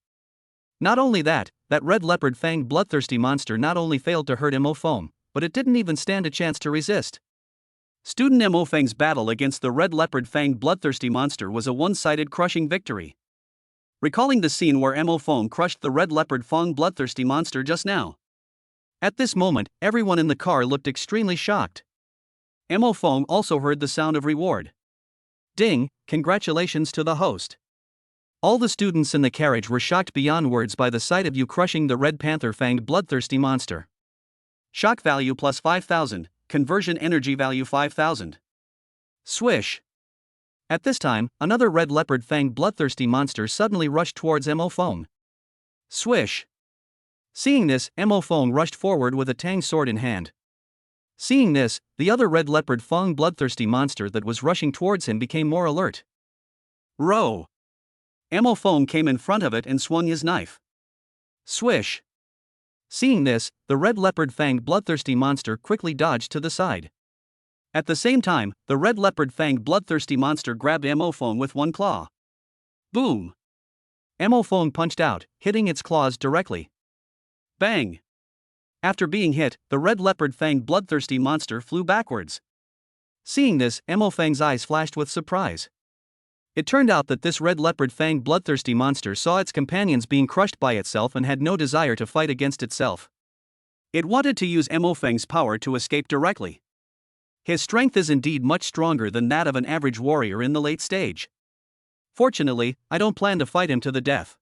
Not only that red leopard-fanged bloodthirsty monster not only failed to hurt Mo, but it didn't even stand a chance to resist. Student Mo-Feng's battle against the red leopard-fanged bloodthirsty monster was a one-sided crushing victory. Recalling the scene where Mo crushed the red leopard-fanged bloodthirsty monster just now. At this moment, everyone in the car looked extremely shocked. Mo also heard the sound of reward. Ding, congratulations to the host. All the students in the carriage were shocked beyond words by the sight of you crushing the red panther-fanged bloodthirsty monster. Shock value plus 5000, conversion energy value 5000. Swish. At this time, another red leopard-fanged bloodthirsty monster suddenly rushed towards Mo. Swish. Seeing this, Mo rushed forward with a tang sword in hand. Seeing this, the other red leopard-fanged bloodthirsty monster that was rushing towards him became more alert. Row. Mo came in front of it and swung his knife. Swish. Seeing this, the red leopard-fanged bloodthirsty monster quickly dodged to the side. At the same time, the red leopard-fanged bloodthirsty monster grabbed Mo with one claw. Boom! Mo punched out, hitting its claws directly. Bang! After being hit, the red leopard-fanged bloodthirsty monster flew backwards. Seeing this, Mo-Feng's eyes flashed with surprise. It turned out that this red leopard-fanged bloodthirsty monster saw its companions being crushed by itself and had no desire to fight against itself. It wanted to use Mo-Feng's power to escape directly. His strength is indeed much stronger than that of an average warrior in the late stage. Fortunately, I don't plan to fight him to the death.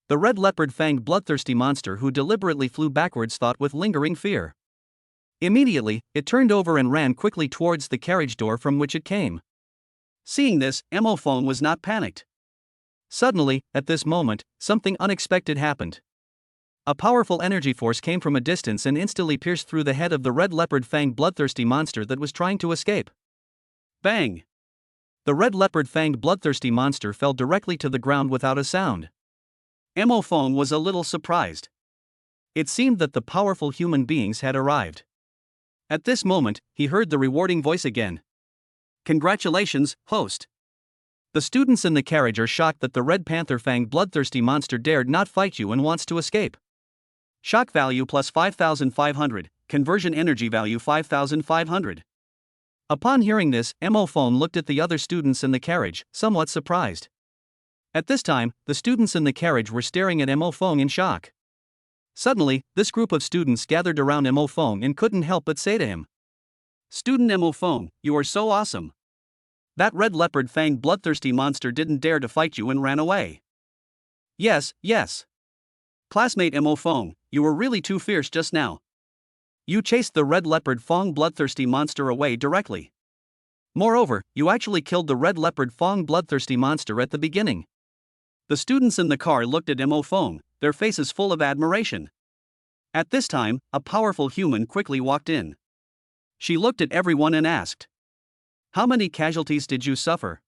The red leopard-fanged bloodthirsty monster who deliberately flew backwards thought with lingering fear. Immediately, it turned over and ran quickly towards the carriage door from which it came. Seeing this, Emophone was not panicked. Suddenly, at this moment, something unexpected happened. A powerful energy force came from a distance and instantly pierced through the head of the red leopard-fanged bloodthirsty monster that was trying to escape. Bang! The red leopard-fanged bloodthirsty monster fell directly to the ground without a sound. Emophone was a little surprised. It seemed that the powerful human beings had arrived. At this moment, he heard the rewarding voice again. Congratulations, host. The students in the carriage are shocked that the red panther-fanged bloodthirsty monster dared not fight you and wants to escape. Shock value plus 5,500, conversion energy value 5,500. Upon hearing this, Emophone looked at the other students in the carriage, somewhat surprised. At this time, the students in the carriage were staring at Emophone in shock. Suddenly, this group of students gathered around Emophone and couldn't help but say to him, "Student Emophone, you are so awesome. That red leopard-fanged bloodthirsty monster didn't dare to fight you and ran away." Yes. Classmate Emophone, you were really too fierce just now. You chased the red leopard-fanged bloodthirsty monster away directly. Moreover, you actually killed the red leopard-fanged bloodthirsty monster at the beginning. The students in the car looked at Emophone, their faces full of admiration. At this time, a powerful human quickly walked in. She looked at everyone and asked, "How many casualties did you suffer?"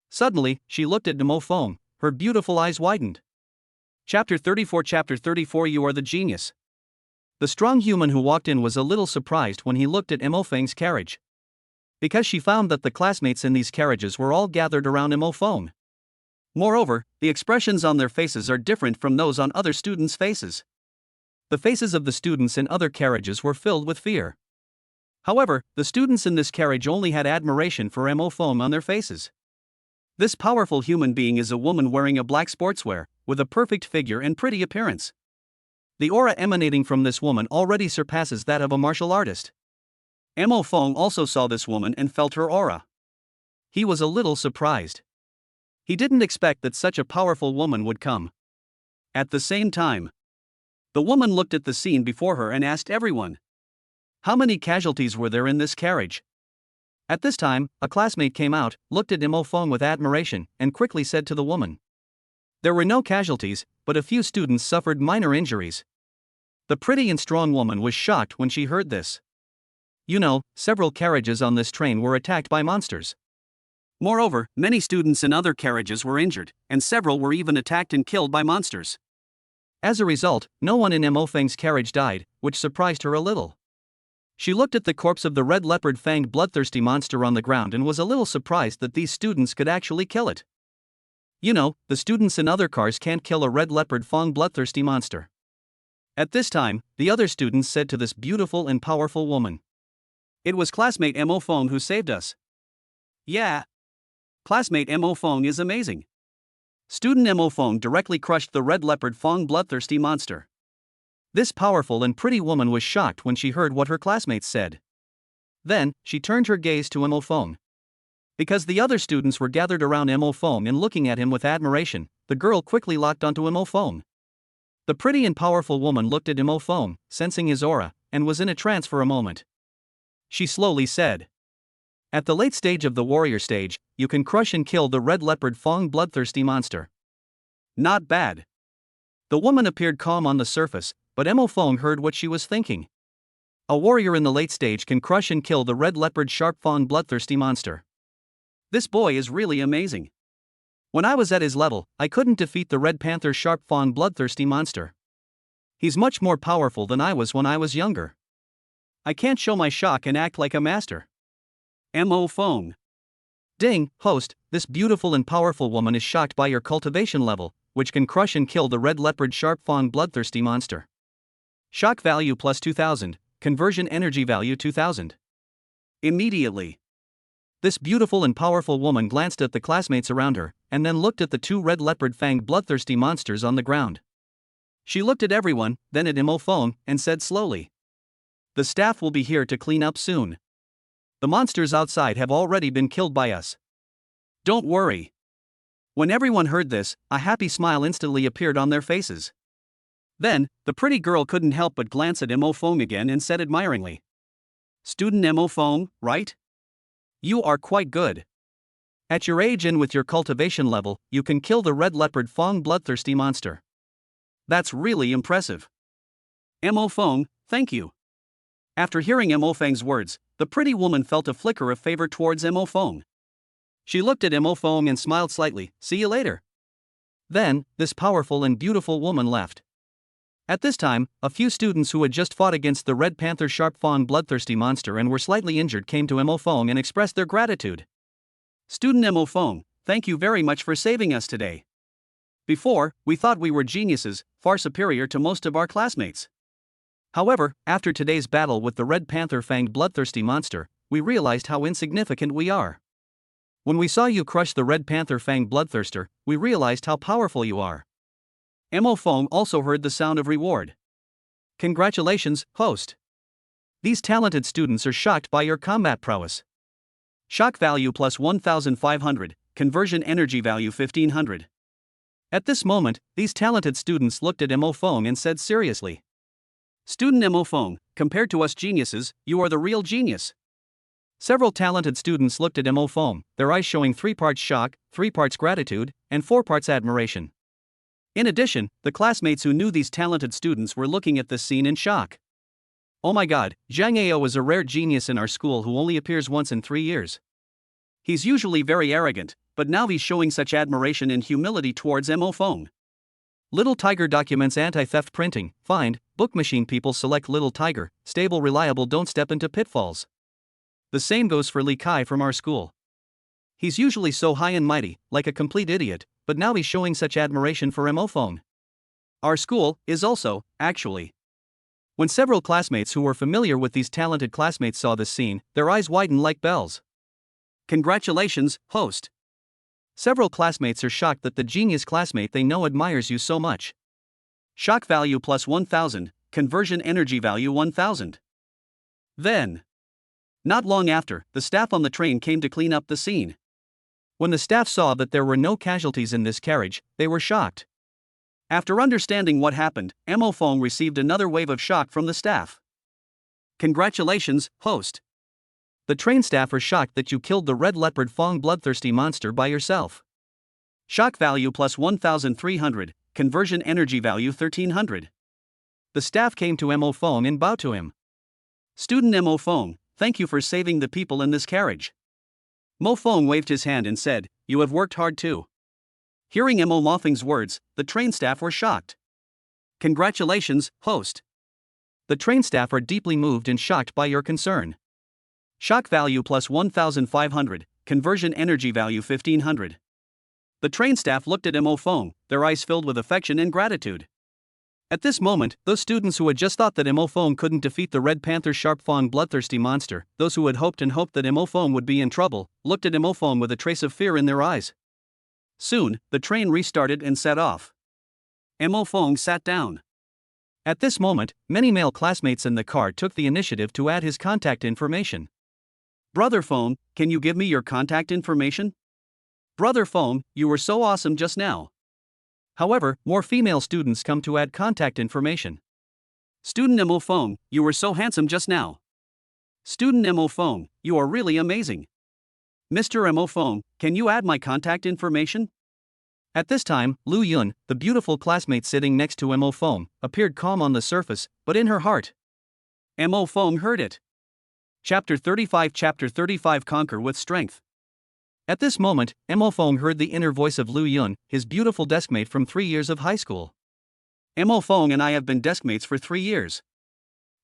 Suddenly, she looked at Emophone, her beautiful eyes widened. Chapter 34 You are the genius. The strong human who walked in was a little surprised when he looked at Emophone's carriage. Because she found that the classmates in these carriages were all gathered around Emophone. Moreover, the expressions on their faces are different from those on other students' faces. The faces of the students in other carriages were filled with fear. However, the students in this carriage only had admiration for Emophone on their faces. This powerful human being is a woman wearing a black sportswear, with a perfect figure and pretty appearance. The aura emanating from this woman already surpasses that of a martial artist. Emophone also saw this woman and felt her aura. He was a little surprised. He didn't expect that such a powerful woman would come. At the same time, the woman looked at the scene before her and asked everyone, "How many casualties were there in this carriage?" At this time, a classmate came out, looked at Emophone with admiration, and quickly said to the woman, "There were no casualties, but a few students suffered minor injuries." The pretty and strong woman was shocked when she heard this. You know, several carriages on this train were attacked by monsters. Moreover, many students in other carriages were injured, and several were even attacked and killed by monsters. As a result, no one in Emophone's carriage died, which surprised her a little. She looked at the corpse of the red leopard-fanged bloodthirsty monster on the ground and was a little surprised that these students could actually kill it. You know, the students in other cars can't kill a red leopard-fanged bloodthirsty monster. At this time, the other students said to this beautiful and powerful woman, "It was classmate Emophone who saved us." Yeah. Classmate Emophone is amazing. Student Emophone directly crushed the red leopard-fanged bloodthirsty monster. This powerful and pretty woman was shocked when she heard what her classmates said. Then, she turned her gaze to Emophone. Because the other students were gathered around Emophone and looking at him with admiration, the girl quickly locked onto Emophone. The pretty and powerful woman looked at Emophone, sensing his aura, and was in a trance for a moment. She slowly said, "At the late stage of the warrior stage, you can crush and kill the red leopard-fanged bloodthirsty monster." Not bad. The woman appeared calm on the surface, but Emophone heard what she was thinking. A warrior in the late stage can crush and kill the red leopard sharp-fanged bloodthirsty monster. This boy is really amazing. When I was at his level, I couldn't defeat the red panther sharp-fanged bloodthirsty monster. He's much more powerful than I was when I was younger. I can't show my shock and act like a master. Emophone. Ding, host, this beautiful and powerful woman is shocked by your cultivation level, which can crush and kill the red leopard sharp-fanged bloodthirsty monster. Shock value plus 2000, conversion energy value 2000. Immediately, this beautiful and powerful woman glanced at the classmates around her, and then looked at the two red leopard-fanged bloodthirsty monsters on the ground. She looked at everyone, then at Emophone, and said slowly, "The staff will be here to clean up soon." The monsters outside have already been killed by us. Don't worry. When everyone heard this, a happy smile instantly appeared on their faces. Then, the pretty girl couldn't help but glance at Mo Fong again and said admiringly, "Student Mo Fong, right? You are quite good. At your age and with your cultivation level, you can kill the red leopard Fong bloodthirsty monster. That's really impressive." Mo Fong, thank you. After hearing Mo Feng's words, the pretty woman felt a flicker of favor towards Mo Fong. She looked at Mo Fong and smiled slightly. "See you later." Then, this powerful and beautiful woman left. At this time, a few students who had just fought against the Red Panther Sharp Fawn bloodthirsty monster and were slightly injured came to Mo Fong and expressed their gratitude. "Student Mo Fong, thank you very much for saving us today. Before, we thought we were geniuses, far superior to most of our classmates. However, after today's battle with the Red Panther Fanged bloodthirsty monster, we realized how insignificant we are. When we saw you crush the Red Panther Fanged bloodthirster, we realized how powerful you are." Mo Fong also heard the sound of reward. "Congratulations, host. These talented students are shocked by your combat prowess. Shock value plus 1,500, conversion energy value 1,500. At this moment, these talented students looked at Mo Fong and said seriously, "Student Mo Fong, compared to us geniuses, you are the real genius." Several talented students looked at Mo Fong, their eyes showing 3 parts shock, 3 parts gratitude, and 4 parts admiration. In addition, the classmates who knew these talented students were looking at this scene in shock. "Oh my god, Zhang Ao is a rare genius in our school who only appears once in 3 years. He's usually very arrogant, but now he's showing such admiration and humility towards Mo Fong." Little Tiger documents anti-theft printing, find, book machine people select Little Tiger, stable reliable don't step into pitfalls. The same goes for Li Kai from our school. He's usually so high and mighty, like a complete idiot, but now he's showing such admiration for Mo Fong. Our school is also, actually. When several classmates who were familiar with these talented classmates saw this scene, their eyes widened like bells. "Congratulations, host. Several classmates are shocked that the genius classmate they know admires you so much. Shock value plus 1,000, conversion energy value 1,000. Then, not long after, the staff on the train came to clean up the scene. When the staff saw that there were no casualties in this carriage, they were shocked. After understanding what happened, Mo Fong received another wave of shock from the staff. "Congratulations, host. The train staff are shocked that you killed the red leopard Fong bloodthirsty monster by yourself. Shock value plus 1,300, conversion energy value 1,300. The staff came to Mo Fong and bowed to him. "Student Mo Fong, thank you for saving the people in this carriage." Mo Fong waved his hand and said, "You have worked hard too." Hearing Mo Fong's words, the train staff were shocked. "Congratulations, host. The train staff are deeply moved and shocked by your concern. Shock value plus 1,500, conversion energy value 1,500. The train staff looked at Mo Fong, their eyes filled with affection and gratitude. At this moment, those students who had just thought that Mo Fong couldn't defeat the Red Panther Sharp Fawn bloodthirsty monster, those who had hoped that Mo Fong would be in trouble, looked at Mo Fong with a trace of fear in their eyes. Soon, the train restarted and set off. Mo Fong sat down. At this moment, many male classmates in the car took the initiative to add his contact information. "Brother Fong, can you give me your contact information? Brother Fong, you were so awesome just now." However, more female students come to add contact information. "Student Mo Fong, you were so handsome just now. Student Mo Fong, you are really amazing. Mr. Mo Fong, can you add my contact information?" At this time, Lu Yun, the beautiful classmate sitting next to Mo Fong, appeared calm on the surface, but in her heart. Mo Fong heard it. Chapter 35 Conquer with Strength. At this moment, Mo Fong heard the inner voice of Lu Yun, his beautiful deskmate from 3 years of high school. "Mo Fong and I have been deskmates for 3 years.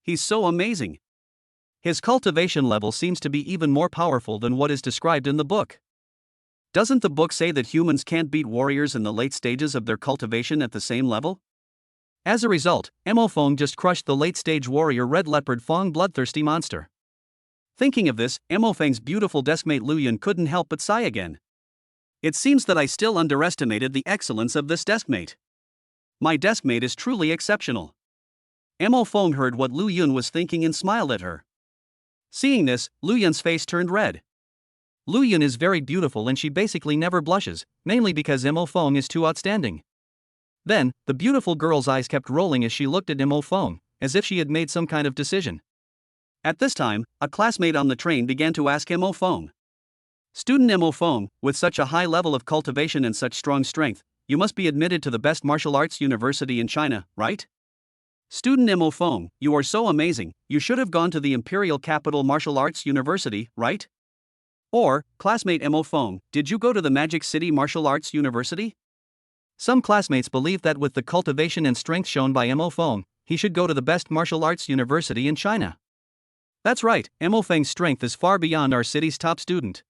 He's so amazing. His cultivation level seems to be even more powerful than what is described in the book. Doesn't the book say that humans can't beat warriors in the late stages of their cultivation at the same level?" As a result, Mo Fong just crushed the late-stage warrior Red Leopard Fong bloodthirsty monster. Thinking of this, Mo Feng's beautiful deskmate Lu Yun couldn't help but sigh again. "It seems that I still underestimated the excellence of this deskmate. My deskmate is truly exceptional." Mo Fong heard what Lu Yun was thinking and smiled at her. Seeing this, Lu Yun's face turned red. Lu Yun is very beautiful and she basically never blushes, mainly because Mo Feng is too outstanding. Then, the beautiful girl's eyes kept rolling as she looked at Mo Feng, as if she had made some kind of decision. At this time, a classmate on the train began to ask Mo Feng. Student Mo Feng, with such a high level of cultivation and such strong strength, you must be admitted to the best martial arts university in China, right? Student Mo Feng, you are so amazing, you should have gone to the Imperial Capital Martial Arts University, right? Or, classmate Mo Feng, did you go to the Magic City Martial Arts University? Some classmates believe that with the cultivation and strength shown by Mo Feng, he should go to the best martial arts university in China. That's right, Mo Feng's strength is far beyond our city's top student.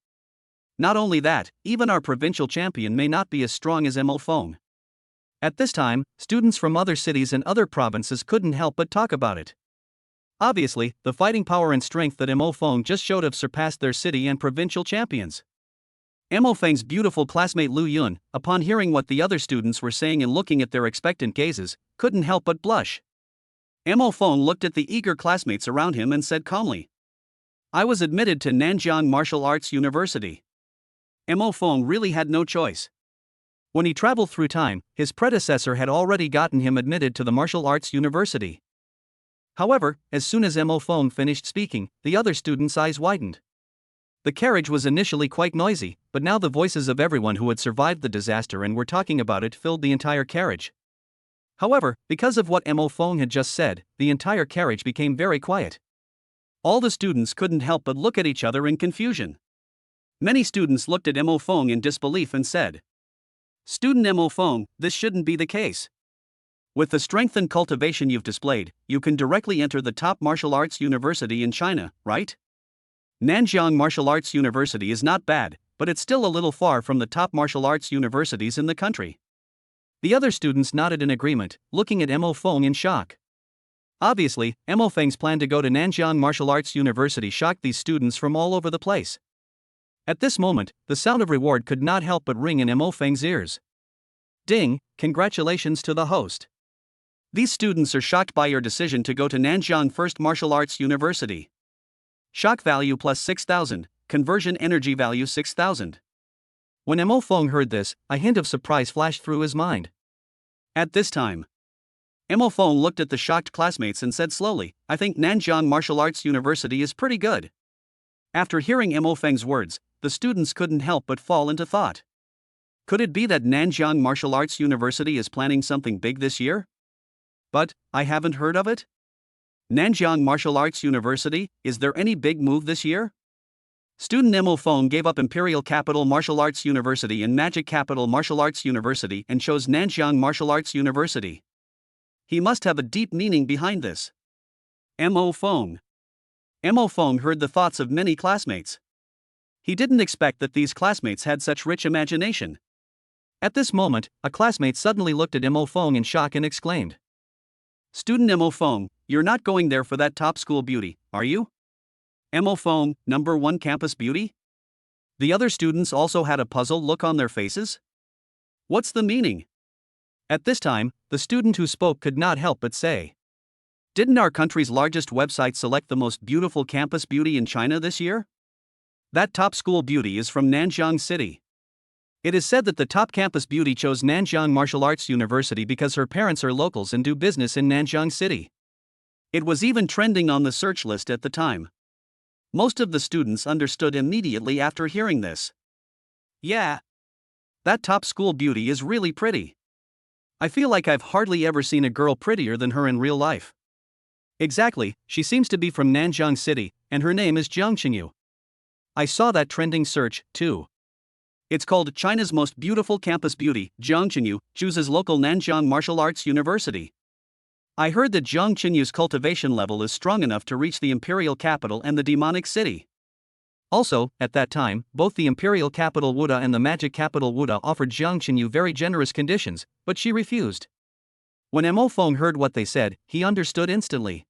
Not only that, even our provincial champion may not be as strong as Mo Feng. At this time, students from other cities and other provinces couldn't help but talk about it. Obviously, the fighting power and strength that Mo Feng just showed have surpassed their city and provincial champions. Mo Feng's beautiful classmate Lu Yun, upon hearing what the other students were saying and looking at their expectant gazes, couldn't help but blush. Mo Feng looked at the eager classmates around him and said calmly, I was admitted to Nanjiang Martial Arts University. Mo Feng really had no choice. When he traveled through time, his predecessor had already gotten him admitted to the martial arts university. However, as soon as Mo Feng finished speaking, the other students' eyes widened. The carriage was initially quite noisy, but now the voices of everyone who had survived the disaster and were talking about it filled the entire carriage. However, because of what Mo Feng had just said, the entire carriage became very quiet. All the students couldn't help but look at each other in confusion. Many students looked at Mo Feng in disbelief and said, Student Mo Feng, this shouldn't be the case. With the strength and cultivation you've displayed, you can directly enter the top martial arts university in China, right? Nanjiang Martial Arts University is not bad, but it's still a little far from the top martial arts universities in the country. The other students nodded in agreement, looking at Mo Feng in shock. Obviously, Mo Feng's plan to go to Nanjiang Martial Arts University shocked these students from all over the place. At this moment, the sound of reward could not help but ring in Mo Feng's ears. Ding, congratulations to the host. These students are shocked by your decision to go to Nanjiang First Martial Arts University. Shock value plus 6,000, conversion energy value 6,000. When Mo Feng heard this, a hint of surprise flashed through his mind. At this time, Mo Feng looked at the shocked classmates and said slowly, I think Nanjiang Martial Arts University is pretty good. After hearing Mo Feng's words, the students couldn't help but fall into thought. Could it be that Nanjiang Martial Arts University is planning something big this year? But, I haven't heard of it? Nanjiang Martial Arts University, is there any big move this year? Student Mo Feng gave up Imperial Capital Martial Arts University and Magic Capital Martial Arts University and chose Nanjiang Martial Arts University. He must have a deep meaning behind this. Mo Feng. Mo Feng heard the thoughts of many classmates. He didn't expect that these classmates had such rich imagination. At this moment, a classmate suddenly looked at Mo Feng in shock and exclaimed, Student Mo Feng, you're not going there for that top school beauty, are you? Mo Feng, number 1 campus beauty? The other students also had a puzzled look on their faces. What's the meaning? At this time, the student who spoke could not help but say, Didn't our country's largest website select the most beautiful campus beauty in China this year? That top school beauty is from Nanjiang City. It is said that the top campus beauty chose Nanjiang Martial Arts University because her parents are locals and do business in Nanjiang City. It was even trending on the search list at the time. Most of the students understood immediately after hearing this. Yeah. That top school beauty is really pretty. I feel like I've hardly ever seen a girl prettier than her in real life. Exactly, she seems to be from Nanjiang City, and her name is Jiang Qingyu. I saw that trending search, too. It's called China's Most Beautiful Campus Beauty. Jiang Qingyu chooses local Nanjiang Martial Arts University. I heard that Jiang Qingyu's cultivation level is strong enough to reach the imperial capital and the demonic city. Also, at that time, both the imperial capital Wuda and the magic capital Wuda offered Jiang Qingyu very generous conditions, but she refused. When Mo Feng heard what they said, he understood instantly.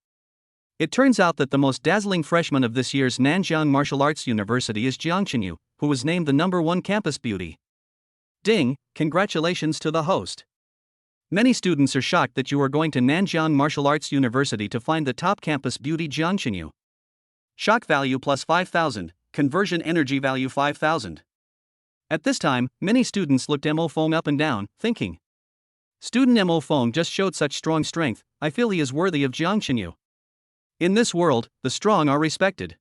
It turns out that the most dazzling freshman of this year's Nanjiang Martial Arts University is Jiang Qingyu, who was named the number 1 campus beauty. Ding, congratulations to the host. Many students are shocked that you are going to Nanjiang Martial Arts University to find the top campus beauty Jiang Qingyu. Shock value plus 5,000, conversion energy value 5,000. At this time, many students looked Mo Fong up and down, thinking. Student Mo Fong just showed such strong strength, I feel he is worthy of Jiang Chenyu. In this world, the strong are respected.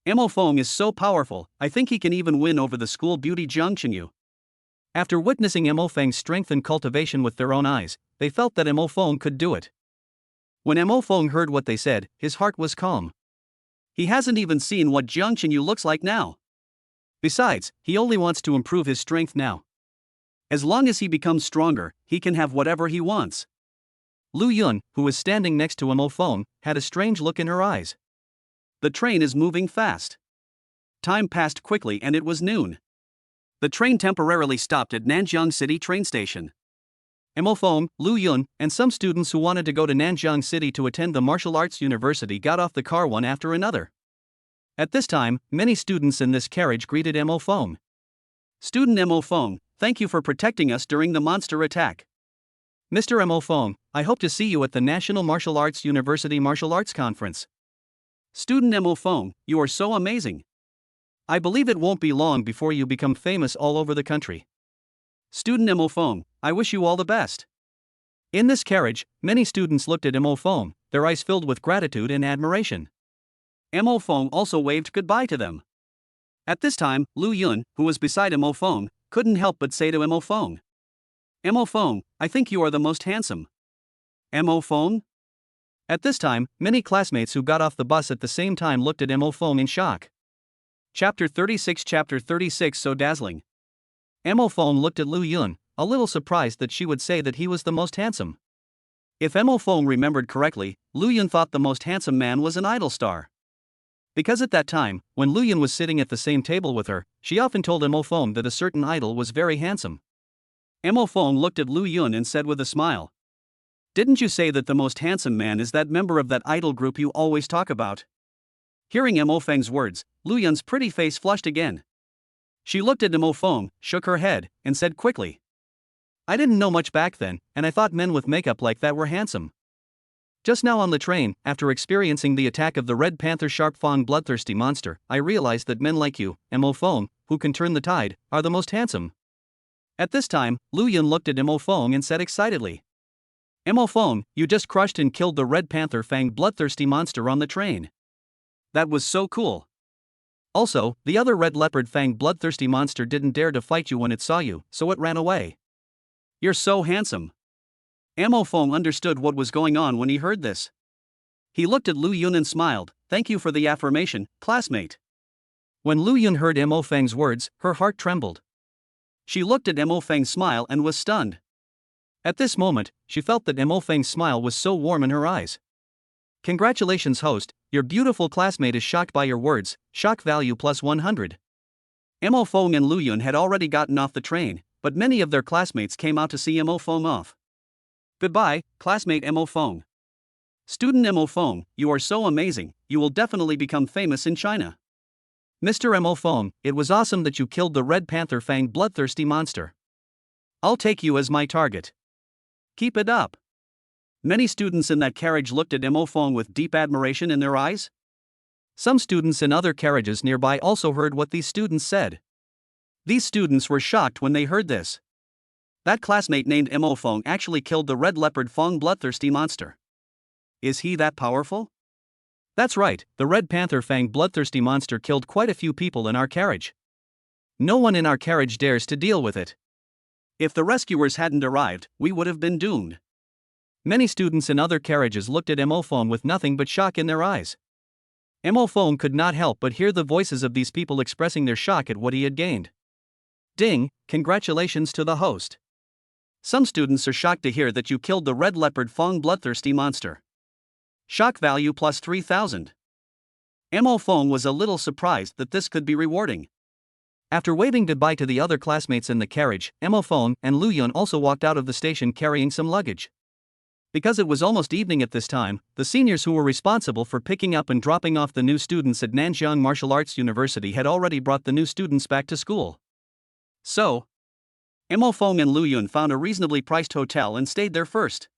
Mo Fong is so powerful, I think he can even win over the school beauty Jiang Chenyu. After witnessing Mo Feng's strength and cultivation with their own eyes, they felt that Mo Fong could do it. When Mo Fong heard what they said, his heart was calm. He hasn't even seen what Jiang Chenyu looks like now. Besides, he only wants to improve his strength now. As long as he becomes stronger, he can have whatever he wants. Lu Yun, who was standing next to Mo Fong, had a strange look in her eyes. The train is moving fast. Time passed quickly and it was noon. The train temporarily stopped at Nanjiang City train station. Mo Fong, Lu Yun, and some students who wanted to go to Nanjiang City to attend the martial arts university got off the car one after another. At this time, many students in this carriage greeted Mo Fong. Student Mo Fong, thank you for protecting us during the monster attack. Mr. Mo Fong, I hope to see you at the National Martial Arts University Martial Arts Conference. Student Mo Fong, you are so amazing. I believe it won't be long before you become famous all over the country. Student Mo Fong, I wish you all the best. In this carriage, many students looked at Mo Fong, their eyes filled with gratitude and admiration. Mo Fong also waved goodbye to them. At this time, Lu Yun, who was beside Mo Fong, couldn't help but say to Mo Fong. Mo Fong, I think you are the most handsome. Mo Fong? At this time, many classmates who got off the bus at the same time looked at Mo Fong in shock. Chapter 36 so dazzling. Mo Fong looked at Lu Yun, a little surprised that she would say that he was the most handsome. If Mo Fong remembered correctly, Lu Yun thought the most handsome man was an idol star. Because at that time, when Lu Yun was sitting at the same table with her, she often told Mo Fong that a certain idol was very handsome. Mo Fong looked at Lu Yun and said with a smile. Didn't you say that the most handsome man is that member of that idol group you always talk about? Hearing Mo Feng's words, Lu Yun's pretty face flushed again. She looked at Mo Fong, shook her head, and said quickly. I didn't know much back then, and I thought men with makeup like that were handsome. Just now on the train, after experiencing the attack of the Red Panther Sharp Fang bloodthirsty monster, I realized that men like you, Mo Fong, who can turn the tide, are the most handsome. At this time, Lu Yun looked at Mo Fong and said excitedly. Mo Fong, you just crushed and killed the Red Panther Fang bloodthirsty monster on the train. That was so cool. Also, the other Red Leopard Fang bloodthirsty monster didn't dare to fight you when it saw you, so it ran away. You're so handsome. Mo Fong understood what was going on when he heard this. He looked at Lu Yun and smiled. Thank you for the affirmation, classmate. When Lu Yun heard Mo Feng's words, her heart trembled. She looked at Mo Feng's smile and was stunned. At this moment, she felt that Mo Feng's smile was so warm in her eyes. Congratulations, host, your beautiful classmate is shocked by your words, shock value plus 100. Mo Fong and Lu Yun had already gotten off the train, but many of their classmates came out to see Mo Fong off. Goodbye, classmate Mo Fong. Student Mo Fong, you are so amazing, you will definitely become famous in China. Mr. Mo Fong, it was awesome that you killed the Red Panther Fang bloodthirsty monster. I'll take you as my target. Keep it up. Many students in that carriage looked at Mo Fong with deep admiration in their eyes. Some students in other carriages nearby also heard what these students said. These students were shocked when they heard this. That classmate named Mo Fong actually killed the Red Leopard Fang bloodthirsty monster. Is he that powerful? That's right, the Red Panther Fang bloodthirsty monster killed quite a few people in our carriage. No one in our carriage dares to deal with it. If the rescuers hadn't arrived, we would have been doomed. Many students in other carriages looked at Mo Fong with nothing but shock in their eyes. Mo Fong could not help but hear the voices of these people expressing their shock at what he had gained. Ding, congratulations to the host. Some students are shocked to hear that you killed the Red Leopard Fang bloodthirsty monster. Shock value plus 3,000. Mo Fong was a little surprised that this could be rewarding. After waving goodbye to the other classmates in the carriage, Mo Fong and Lu Yun also walked out of the station carrying some luggage. Because it was almost evening at this time, the seniors who were responsible for picking up and dropping off the new students at Nanjiang Martial Arts University had already brought the new students back to school. So, Mo Fong and Lu Yun found a reasonably priced hotel and stayed there first.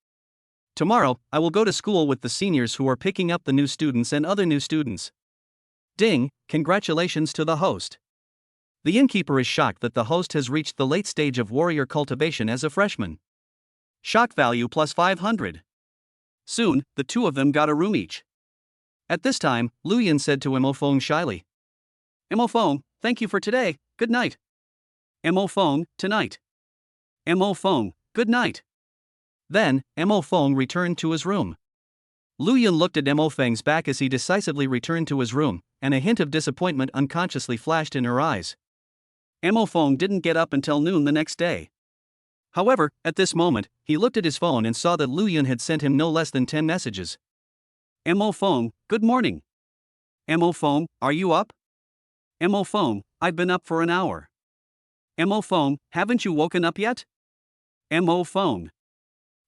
Tomorrow, I will go to school with the seniors who are picking up the new students and other new students. Ding, congratulations to the host. The innkeeper is shocked that the host has reached the late stage of warrior cultivation as a freshman. Shock value plus 500. Soon, the two of them got a room each. At this time, Luyan said to Emophone shyly. Emophone, thank you for today, good night. Emophone, tonight. Emophone, good night. Then, Emophone returned to his room. Luyan looked at Emophong's back as he decisively returned to his room, and a hint of disappointment unconsciously flashed in her eyes. Emophone didn't get up until noon the next day. However, at this moment, he looked at his phone and saw that Luyan had sent him no less than 10 messages. Emophone, good morning. Emophone, are you up? Emophone, I've been up for an hour. Emophone, haven't you woken up yet? Emophone.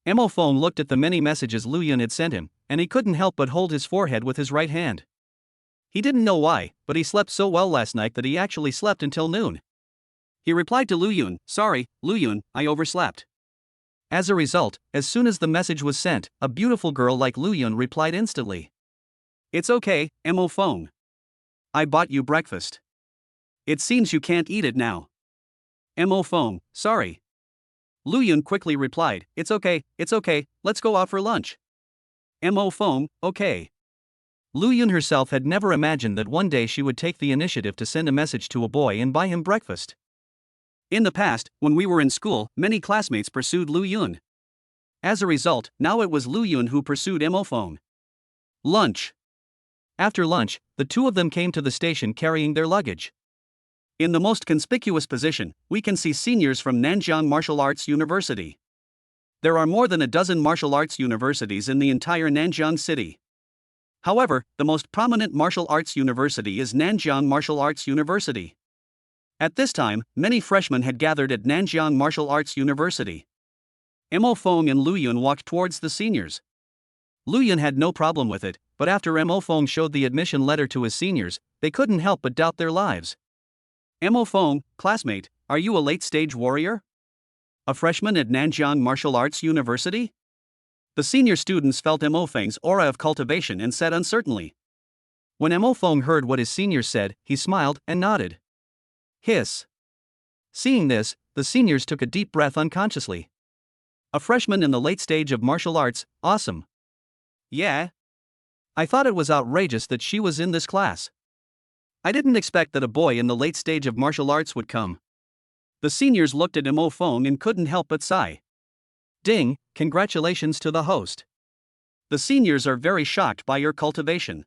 Emophone looked at the many messages Luyan had sent him, and he couldn't help but hold his forehead with his right hand. He didn't know why, but he slept so well last night that he actually slept until noon. He replied to Luyan, sorry, Luyan, I overslept. As a result, as soon as the message was sent, a beautiful girl like Luyan replied instantly. It's okay, Emophone. I bought you breakfast. It seems you can't eat it now. Emophone, sorry. Luyan quickly replied, it's okay, let's go out for lunch. Emophone, okay. Luyan herself had never imagined that one day she would take the initiative to send a message to a boy and buy him breakfast. In the past, when we were in school, many classmates pursued Luyan. As a result, now it was Luyan who pursued Emophone. Lunch. After lunch, the two of them came to the station carrying their luggage. In the most conspicuous position, we can see seniors from Nanjiang Martial Arts University. There are more than a dozen martial arts universities in the entire Nanjiang city. However, the most prominent martial arts university is Nanjiang Martial Arts University. At this time, many freshmen had gathered at Nanjiang Martial Arts University. Emophone and Luyan walked towards the seniors. Luyan had no problem with it, but after Emophone showed the admission letter to his seniors, they couldn't help but doubt their lives. Emophone, classmate, are you a late-stage warrior? A freshman at Nanjiang Martial Arts University? The senior students felt Emophong's aura of cultivation and said uncertainly. When Emophone heard what his seniors said, he smiled and nodded. Hiss. Seeing this, the seniors took a deep breath unconsciously. A freshman in the late stage of martial arts, awesome. Yeah. I thought it was outrageous that she was in this class. I didn't expect that a boy in the late stage of martial arts would come. The seniors looked at Emophone and couldn't help but sigh. Ding, congratulations to the host. The seniors are very shocked by your cultivation.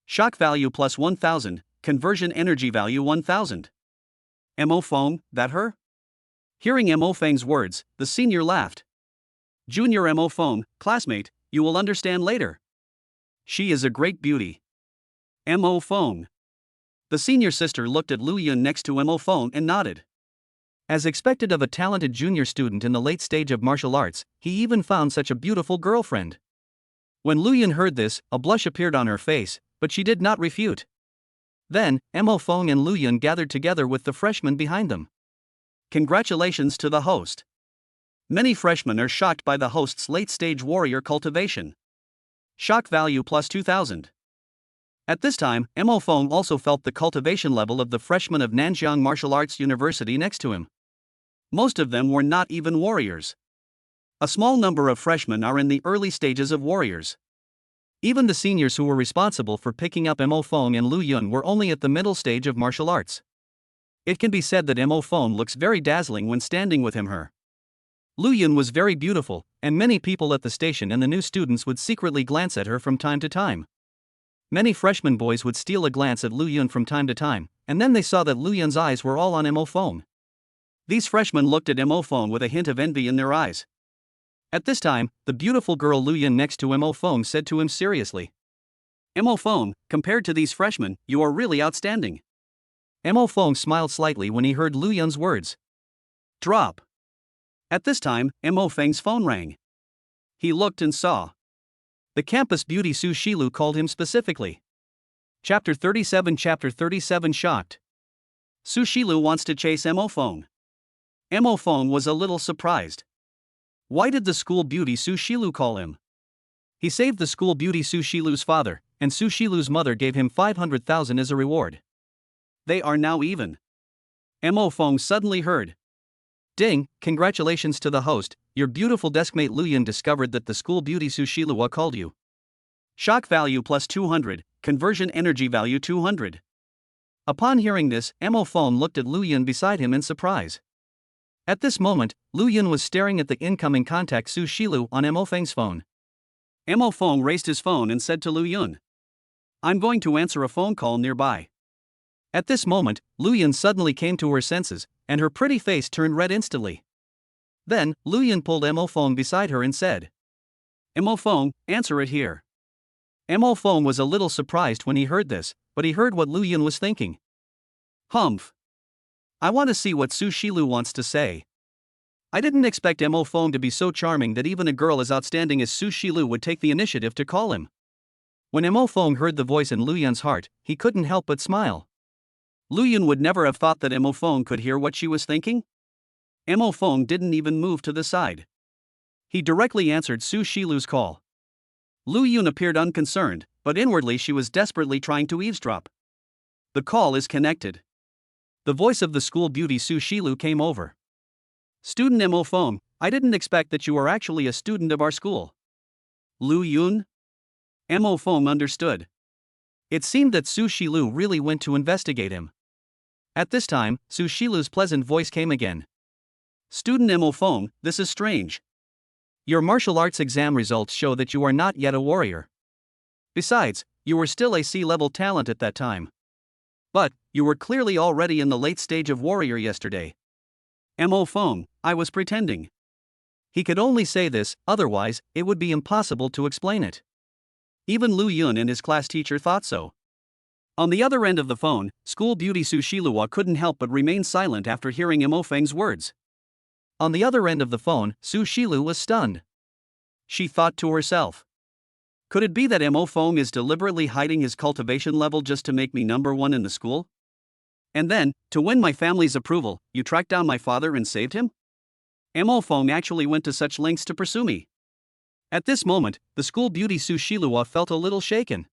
Shock value plus 1000, conversion energy value 1000. Emophone, that her? Hearing Emophong's words, the senior laughed. Junior Emophone, classmate, you will understand later. She is a great beauty. Emophone. The senior sister looked at Luyan next to Emophone and nodded. As expected of a talented junior student in the late stage of martial arts, he even found such a beautiful girlfriend. When Luyan heard this, a blush appeared on her face, but she did not refute. Then, Emophone and Luyan gathered together with the freshmen behind them. Congratulations to the host. Many freshmen are shocked by the host's late-stage warrior cultivation. Shock value plus 2000. At this time, Emophone also felt the cultivation level of the freshmen of Nanjiang Martial Arts University next to him. Most of them were not even warriors. A small number of freshmen are in the early stages of warriors. Even the seniors who were responsible for picking up Emophone and Luyan were only at the middle stage of martial arts. It can be said that Emophone looks very dazzling when standing with him. Luyan was very beautiful, and many people at the station and the new students would secretly glance at her from time to time. Many freshman boys would steal a glance at Luyan from time to time, and then they saw that Luyan's eyes were all on Emophone. These freshmen looked at Emophone with a hint of envy in their eyes. At this time, the beautiful girl Luyan next to Emophone said to him seriously. Emophone, compared to these freshmen, you are really outstanding. Emophone smiled slightly when he heard Luyan's words. Drop. At this time, Emophong's phone rang. He looked and saw. The campus beauty Su Shilu called him specifically. Chapter 37 shocked. Su Shilu wants to chase Emophone. Emophone was a little surprised. Why did the school beauty Su Shilu call him? He saved the school beauty Su Shilu's father, and Su Shilu's mother gave him 500,000 as a reward. They are now even. Mo Feng suddenly heard. Ding, congratulations to the host, your beautiful deskmate Luyan discovered that the school beauty Su Shilua called you. Shock value plus 200, conversion energy value 200. Upon hearing this, Mo Feng looked at Luyan beside him in surprise. At this moment, Luyan was staring at the incoming contact Su Shilu on Mo Feng's phone. Mo Feng raised his phone and said to Luyan, I'm going to answer a phone call nearby. At this moment, Luyan suddenly came to her senses, and her pretty face turned red instantly. Then, Luyan pulled Mo Feng beside her and said, Mo Feng, answer it here. Mo Feng was a little surprised when he heard this, but he heard what Luyan was thinking. Humph. I want to see what Su Shilu wants to say. I didn't expect Mo Feng to be so charming that even a girl as outstanding as Su Shilu would take the initiative to call him. When Mo Feng heard the voice in Luyan's heart, he couldn't help but smile. Luyan would never have thought that Mo Feng could hear what she was thinking. Mo Feng didn't even move to the side. He directly answered Su Shilu's call. Luyan appeared unconcerned, but inwardly she was desperately trying to eavesdrop. The call is connected. The voice of the school beauty Su Shilu came over. Student Mo Feng, I didn't expect that you are actually a student of our school. Luyan? Mo Feng understood. It seemed that Su Shilu really went to investigate him. At this time, Su Shilu's pleasant voice came again. Student Mo Feng, this is strange. Your martial arts exam results show that you are not yet a warrior. Besides, you were still a C-level talent at that time. But, you were clearly already in the late stage of warrior yesterday. Mo Feng, I was pretending. He could only say this, otherwise, it would be impossible to explain it. Even Luyan and his class teacher thought so. On the other end of the phone, school beauty Su Shilua couldn't help but remain silent after hearing Mo Feng's words. On the other end of the phone, Su Shilu was stunned. She thought to herself. Could it be that Mo Feng is deliberately hiding his cultivation level just to make me number one in the school? And then, to win my family's approval, you tracked down my father and saved him? Mo Feng actually went to such lengths to pursue me. At this moment, the school beauty Su Shilua felt a little shaken.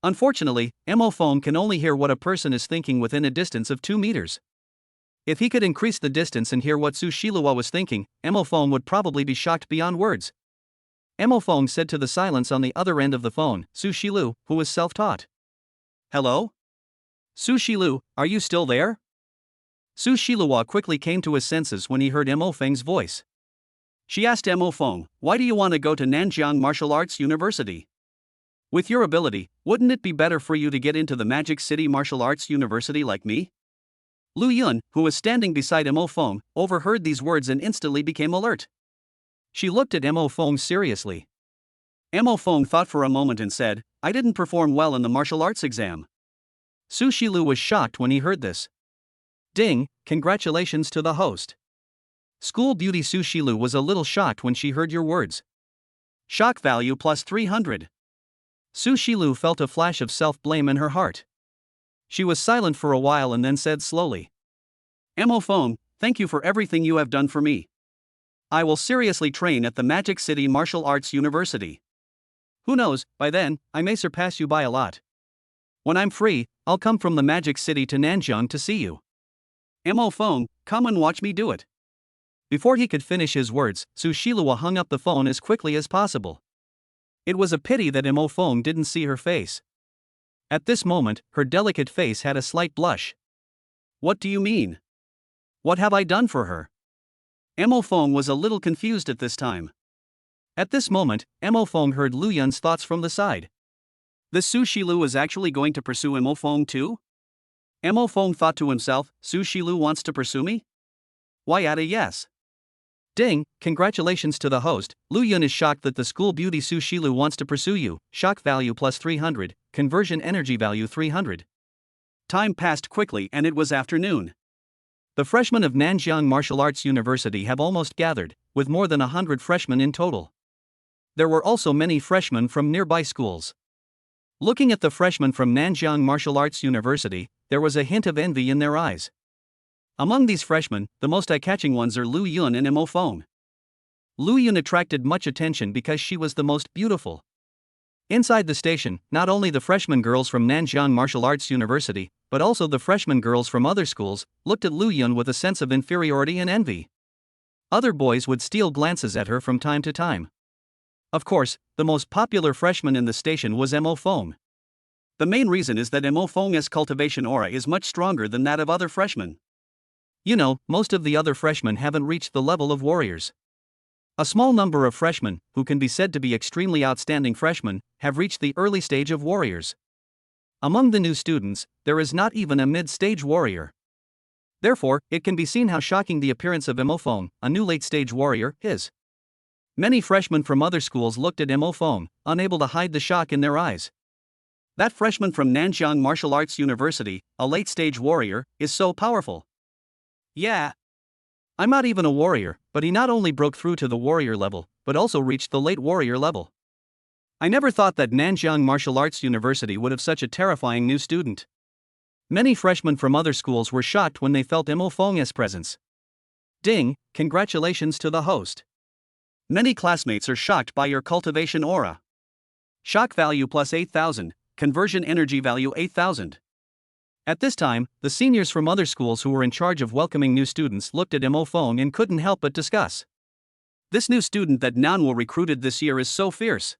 Unfortunately, Mo Feng can only hear what a person is thinking within a distance of 2 meters. If he could increase the distance and hear what Su Shilua was thinking, Mo Feng would probably be shocked beyond words. Mo Feng said to the silence on the other end of the phone, Su Shilu, who was self-taught. Hello? Su Shilu, are you still there? Su Shilua quickly came to his senses when he heard Mo Feng's voice. She asked Mo Feng, why do you want to go to Nanjiang Martial Arts University? With your ability, wouldn't it be better for you to get into the Magic City Martial Arts University like me? Luyan, who was standing beside Mo Feng, overheard these words and instantly became alert. She looked at Mo Feng seriously. Mo Feng thought for a moment and said, I didn't perform well in the martial arts exam. Su Shilu was shocked when he heard this. Ding, congratulations to the host. School beauty Su Shilu was a little shocked when she heard your words. Shock value plus 300. Su Shilu felt a flash of self-blame in her heart. She was silent for a while and then said slowly. Mo Feng, thank you for everything you have done for me. I will seriously train at the Magic City Martial Arts University. Who knows, by then, I may surpass you by a lot. When I'm free, I'll come from the Magic City to Nanjiang to see you. Mo Feng, come and watch me do it. Before he could finish his words, Su Shilua hung up the phone as quickly as possible. It was a pity that Mo Feng didn't see her face. At this moment, her delicate face had a slight blush. What do you mean? What have I done for her? Mo Feng was a little confused at this time. At this moment, Mo Feng heard Luyan's thoughts from the side. This Su Shilu is actually going to pursue Mo Feng too? Mo Feng thought to himself, Su Shilu wants to pursue me? Why add a yes? Ding, congratulations to the host, Luyan is shocked that the school beauty Su Shilu wants to pursue you, shock value plus 300, conversion energy value 300. Time passed quickly and it was afternoon. The freshmen of Nanjiang Martial Arts University have almost gathered, with more than 100 freshmen in total. There were also many freshmen from nearby schools. Looking at the freshmen from Nanjiang Martial Arts University, there was a hint of envy in their eyes. Among these freshmen, the most eye-catching ones are Luyan and Mo Feng. Luyan attracted much attention because she was the most beautiful. Inside the station, not only the freshman girls from Nanjiang Martial Arts University, but also the freshman girls from other schools, looked at Lu Yun with a sense of inferiority and envy. Other boys would steal glances at her from time to time. Of course, the most popular freshman in the station was Mo Feng. The main reason is that Mo Feng's cultivation aura is much stronger than that of other freshmen. You know, most of the other freshmen haven't reached the level of warriors. A small number of freshmen, who can be said to be extremely outstanding freshmen, have reached the early stage of warriors. Among the new students, there is not even a mid-stage warrior. Therefore, it can be seen how shocking the appearance of Mo Feng, a new late-stage warrior, is. Many freshmen from other schools looked at Mo Feng, unable to hide the shock in their eyes. That freshman from Nanjiang Martial Arts University, a late-stage warrior, is so powerful. Yeah. I'm not even a warrior, but he not only broke through to the warrior level, but also reached the late warrior level. I never thought that Nanjiang Martial Arts University would have such a terrifying new student. Many freshmen from other schools were shocked when they felt Mo Feng's presence. Ding, congratulations to the host. Many classmates are shocked by your cultivation aura. Shock value plus 8,000, conversion energy value 8,000. At this time, the seniors from other schools who were in charge of welcoming new students looked at Mo Feng and couldn't help but discuss. This new student that Nanwu recruited this year is so fierce.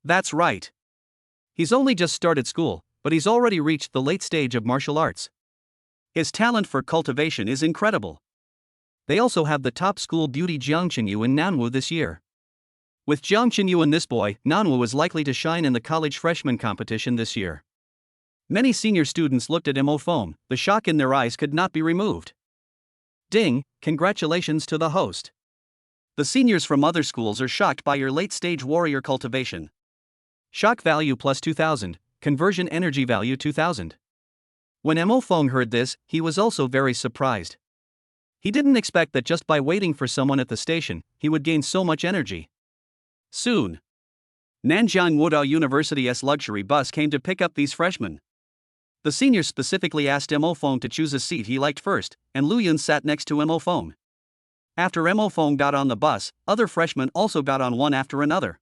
That's right. He's only just started school, but he's already reached the late stage of martial arts. His talent for cultivation is incredible. They also have the top school beauty Jiang Qingyu in Nanwu this year. With Jiang Qingyu and this boy, Nanwu is likely to shine in the college freshman competition this year. Many senior students looked at Mo Feng, the shock in their eyes could not be removed. Ding, congratulations to the host. The seniors from other schools are shocked by your late-stage warrior cultivation. Shock value plus 2,000, conversion energy value 2,000. When Mo Feng heard this, he was also very surprised. He didn't expect that just by waiting for someone at the station, he would gain so much energy. Soon, Nanjiang Wudao University's luxury bus came to pick up these freshmen. The seniors specifically asked Mo Feng to choose a seat he liked first, and Lu Yun sat next to Mo Feng. After Mo Feng got on the bus, other freshmen also got on one after another,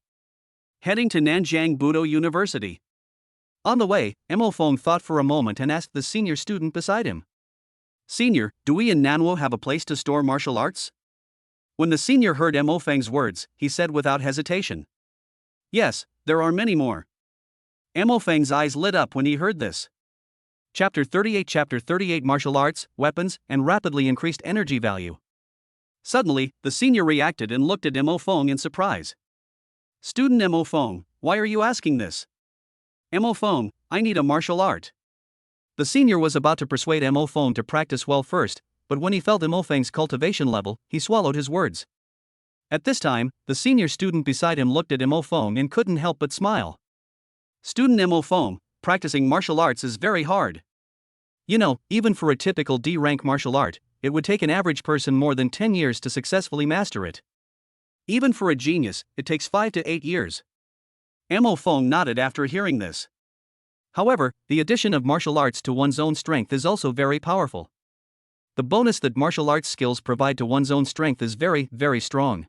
heading to Nanjiang Budo University. On the way, Mo Feng thought for a moment and asked the senior student beside him, "Senior, do we in Nanwo have a place to store martial arts?" When the senior heard Mo Feng's words, he said without hesitation, "Yes, there are many more." Mo Feng's eyes lit up when he heard this. Chapter 38 Martial Arts, Weapons, and Rapidly Increased Energy Value. Suddenly, the senior reacted and looked at Mo Feng in surprise. "Student Mo Feng, why are you asking this?" "Mo Feng, I need a martial art." The senior was about to persuade Mo Feng to practice well first, but when he felt Mo Feng's cultivation level, he swallowed his words. At this time, the senior student beside him looked at Mo Feng and couldn't help but smile. "Student Mo Feng, practicing martial arts is very hard. You know, even for a typical D-rank martial art, it would take an average person more than 10 years to successfully master it. Even for a genius, it takes 5 to 8 years. Mo Feng nodded after hearing this. However, the addition of martial arts to one's own strength is also very powerful. The bonus that martial arts skills provide to one's own strength is very, very strong.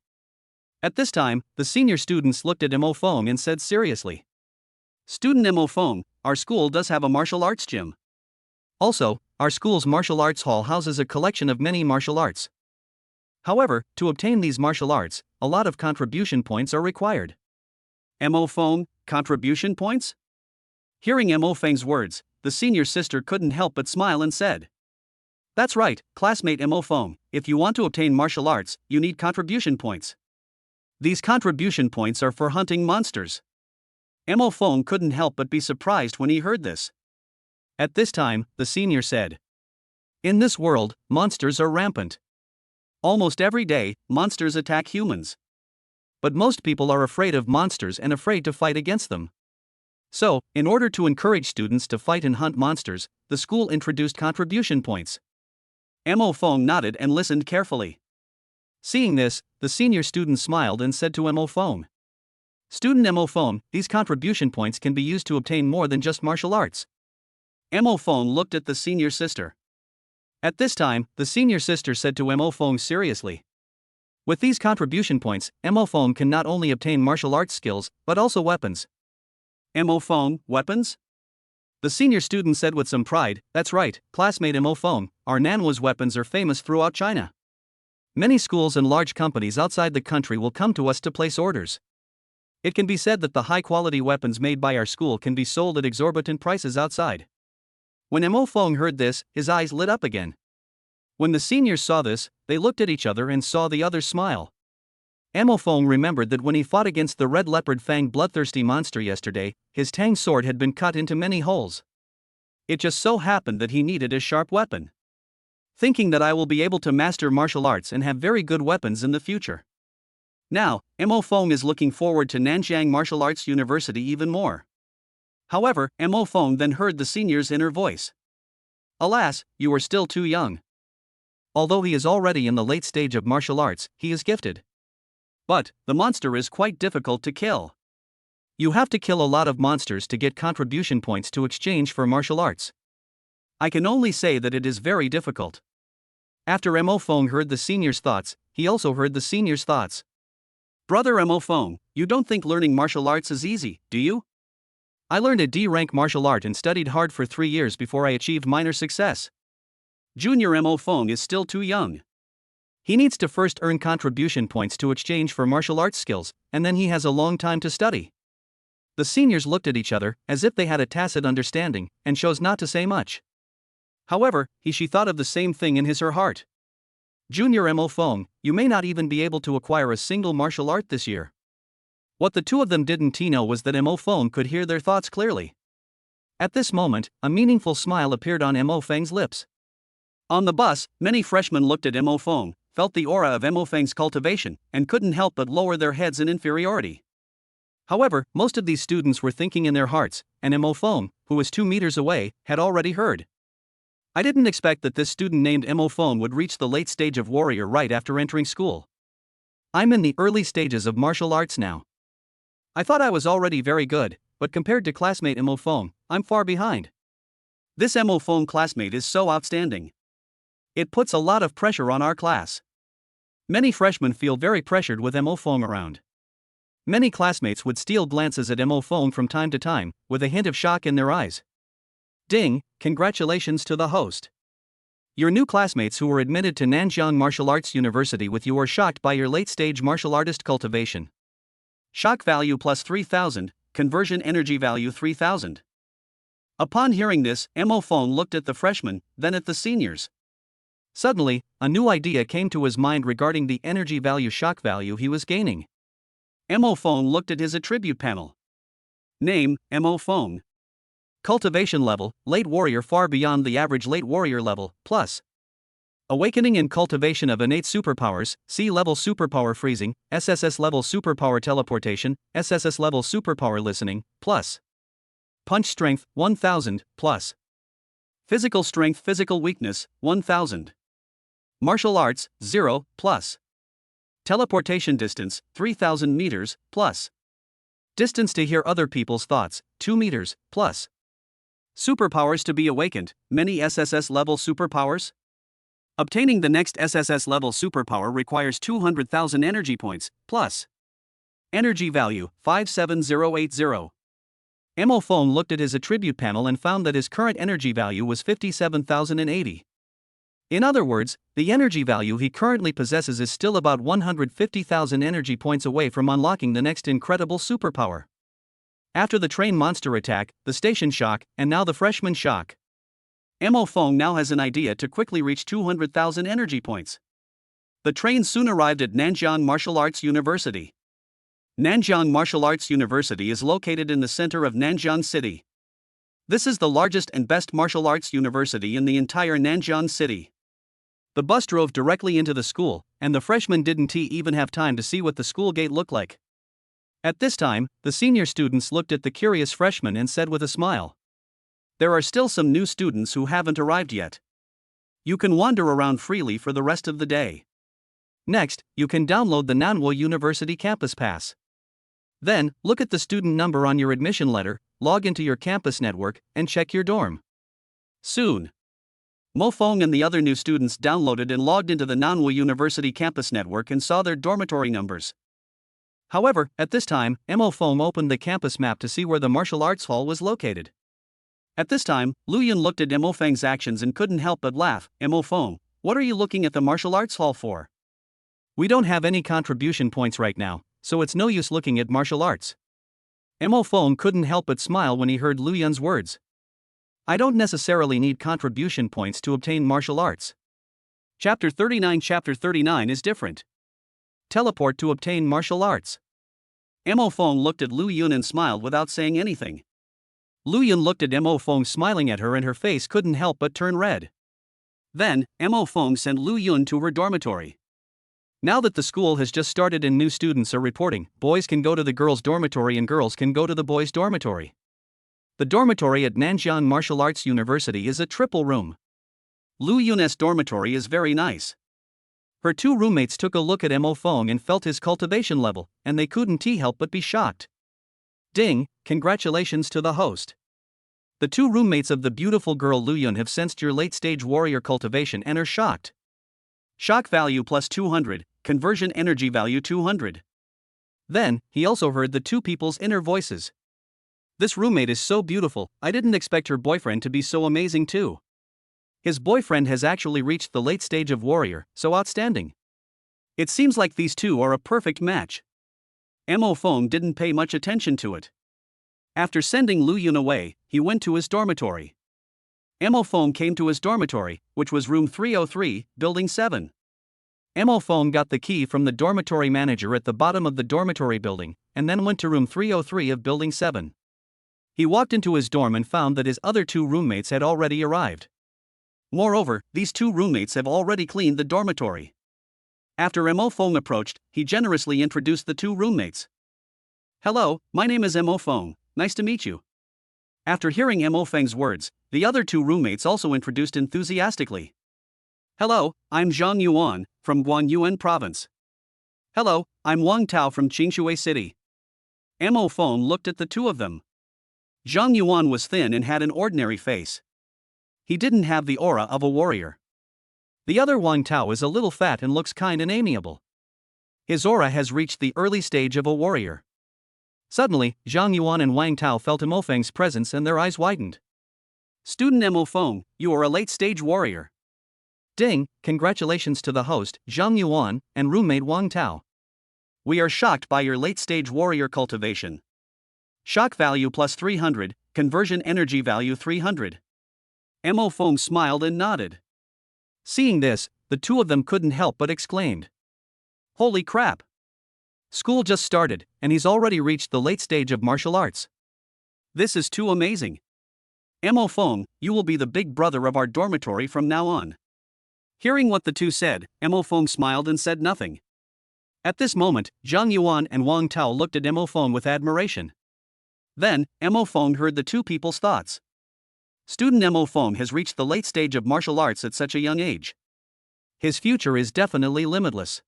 At this time, the senior students looked at Mo Feng and said seriously, "Student Mo Feng, our school does have a martial arts gym. Also, our school's martial arts hall houses a collection of many martial arts. However, to obtain these martial arts, a lot of contribution points are required." Mo Feng, contribution points? Hearing Mo Feng's words, the senior sister couldn't help but smile and said, "That's right, classmate Mo Feng, if you want to obtain martial arts, you need contribution points. These contribution points are for hunting monsters." Mo Feng couldn't help but be surprised when he heard this. At this time, the senior said, "In this world, monsters are rampant. Almost every day, monsters attack humans. But most people are afraid of monsters and afraid to fight against them. So, in order to encourage students to fight and hunt monsters, the school introduced contribution points." Mo Feng nodded and listened carefully. Seeing this, the senior student smiled and said to Mo Feng, "Student Mo Feng, these contribution points can be used to obtain more than just martial arts." Mo Feng looked at the senior sister. At this time, the senior sister said to Mo Feng seriously, "With these contribution points, Mo Feng can not only obtain martial arts skills, but also weapons. Mo Feng, weapons? The senior student said with some pride, "That's right, classmate Mo Feng, our Nanhua's weapons are famous throughout China. Many schools and large companies outside the country will come to us to place orders. It can be said that the high-quality weapons made by our school can be sold at exorbitant prices outside." When Mo Feng heard this, his eyes lit up again. When the seniors saw this, they looked at each other and saw the others smile. Mo Feng remembered that when he fought against the red leopard fang bloodthirsty monster yesterday, his tang sword had been cut into many holes. It just so happened that he needed a sharp weapon. Thinking that I will be able to master martial arts and have very good weapons in the future. Now, Mo Feng is looking forward to Nanjiang Martial Arts University even more. However, Mo Feng then heard the senior's inner voice. "Alas, you are still too young." Although he is already in the late stage of martial arts, he is gifted. But, the monster is quite difficult to kill. You have to kill a lot of monsters to get contribution points to exchange for martial arts. I can only say that it is very difficult. After Mo Feng heard the senior's thoughts, he also heard the senior's thoughts. "Brother Mo Feng, you don't think learning martial arts is easy, do you? I learned a D-rank martial art and studied hard for 3 years before I achieved minor success. Junior Mo Feng is still too young. He needs to first earn contribution points to exchange for martial arts skills, and then he has a long time to study." The seniors looked at each other, as if they had a tacit understanding, and chose not to say much. However, she thought of the same thing in his her heart. "Junior Mo Feng, you may not even be able to acquire a single martial art this year." What the two of them didn't know was that Mo Feng could hear their thoughts clearly. At this moment, a meaningful smile appeared on Mo Feng's lips. On the bus, many freshmen looked at Mo Feng, felt the aura of Mo Feng's cultivation, and couldn't help but lower their heads in inferiority. However, most of these students were thinking in their hearts, and Mo Feng, who was 2 meters away, had already heard. "I didn't expect that this student named Mo Feng would reach the late stage of warrior right after entering school. I'm in the early stages of martial arts now. I thought I was already very good, but compared to classmate Mo Feng, I'm far behind. This Mo Feng classmate is so outstanding. It puts a lot of pressure on our class. Many freshmen feel very pressured with Mo Feng around. Many classmates would steal glances at Mo Feng from time to time, with a hint of shock in their eyes. Ding, congratulations to the host. Your new classmates who were admitted to Nanjiang Martial Arts University with you are shocked by your late-stage martial artist cultivation. Shock value plus 3,000, conversion energy value 3,000. Upon hearing this, Mo Feng looked at the freshmen, then at the seniors. Suddenly, a new idea came to his mind regarding the energy value shock value he was gaining. Mo Feng looked at his attribute panel. Name, Mo Feng. Cultivation level, late warrior far beyond the average late warrior level, plus. Awakening and cultivation of innate superpowers, C-level superpower freezing, SSS-level superpower teleportation, SSS-level superpower listening, plus. Punch strength, 1000, plus. Physical strength physical weakness, 1000. Martial arts, 0, plus. Teleportation distance, 3,000 meters, plus. Distance to hear other people's thoughts, 2 meters, plus. Superpowers to be awakened, many SSS-level superpowers? Obtaining the next SSS-level superpower requires 200,000 energy points, plus. Energy value, 57080. Mo Feng looked at his attribute panel and found that his current energy value was 57,080. In other words, the energy value he currently possesses is still about 150,000 energy points away from unlocking the next incredible superpower. After the train monster attack, the station shock, and now the freshman shock. Mo Feng now has an idea to quickly reach 200,000 energy points. The train soon arrived at Nanjiang Martial Arts University. Nanjiang Martial Arts University is located in the center of Nanjiang City. This is the largest and best martial arts university in the entire Nanjiang City. The bus drove directly into the school, and the freshmen didn't even have time to see what the school gate looked like. At this time, the senior students looked at the curious freshmen and said with a smile, "There are still some new students who haven't arrived yet. You can wander around freely for the rest of the day. Next, you can download the Nanhua University Campus Pass. Then, look at the student number on your admission letter, log into your campus network, and check your dorm." Soon, Mo Feng and the other new students downloaded and logged into the Nanhua University campus network and saw their dormitory numbers. However, at this time, Mo Feng opened the campus map to see where the martial arts hall was located. At this time, Lu Yun looked at Mo Feng's actions and couldn't help but laugh. Mo Feng, what are you looking at the martial arts hall for? We don't have any contribution points right now, so it's no use looking at martial arts. Mo Feng couldn't help but smile when he heard Lu Yun's words. I don't necessarily need contribution points to obtain martial arts. Chapter 39 is different. Teleport to obtain martial arts. Mo Feng looked at Lu Yun and smiled without saying anything. Lu Yun looked at Mo Feng smiling at her and her face couldn't help but turn red. Then, Mo Feng sent Lu Yun to her dormitory. Now that the school has just started and new students are reporting, boys can go to the girls' dormitory and girls can go to the boys' dormitory. The dormitory at Nanjiang Martial Arts University is a triple room. Lu Yun's dormitory is very nice. Her two roommates took a look at Mo Feng and felt his cultivation level, and they couldn't help but be shocked. Ding, congratulations to the host. The two roommates of the beautiful girl Lu Yun have sensed your late-stage warrior cultivation and are shocked. Shock value plus 200, conversion energy value 200. Then, he also heard the two people's inner voices. This roommate is so beautiful, I didn't expect her boyfriend to be so amazing too. His boyfriend has actually reached the late stage of warrior, so outstanding. It seems like these two are a perfect match. Mo Feng didn't pay much attention to it. After sending Lu Yun away, he went to his dormitory. Mo Feng came to his dormitory, which was room 303, building 7. Mo Feng got the key from the dormitory manager at the bottom of the dormitory building, and then went to room 303 of building 7. He walked into his dorm and found that his other two roommates had already arrived. Moreover, these two roommates have already cleaned the dormitory. After Mo Feng approached, he generously introduced the two roommates. Hello, my name is Mo Feng, nice to meet you. After hearing Mo Feng's words, the other two roommates also introduced enthusiastically. Hello, I'm Zhang Yuan, from Guanyuan Province. Hello, I'm Wang Tao from Qingshui City. Mo Feng looked at the two of them. Zhang Yuan was thin and had an ordinary face. He didn't have the aura of a warrior. The other Wang Tao is a little fat and looks kind and amiable. His aura has reached the early stage of a warrior. Suddenly, Zhang Yuan and Wang Tao felt Mo Feng's presence and their eyes widened. Student Mo Feng, you are a late-stage warrior. Ding, congratulations to the host, Zhang Yuan, and roommate Wang Tao. We are shocked by your late-stage warrior cultivation. Shock value plus 300, conversion energy value 300. Mo Feng smiled and nodded. Seeing this, the two of them couldn't help but exclaimed. Holy crap! School just started, and he's already reached the late stage of martial arts. This is too amazing. Mo Feng, you will be the big brother of our dormitory from now on. Hearing what the two said, Mo Feng smiled and said nothing. At this moment, Zhang Yuan and Wang Tao looked at Mo Feng with admiration. Then, Mo Feng heard the two people's thoughts. Student Mo Feng has reached the late stage of martial arts at such a young age. His future is definitely limitless.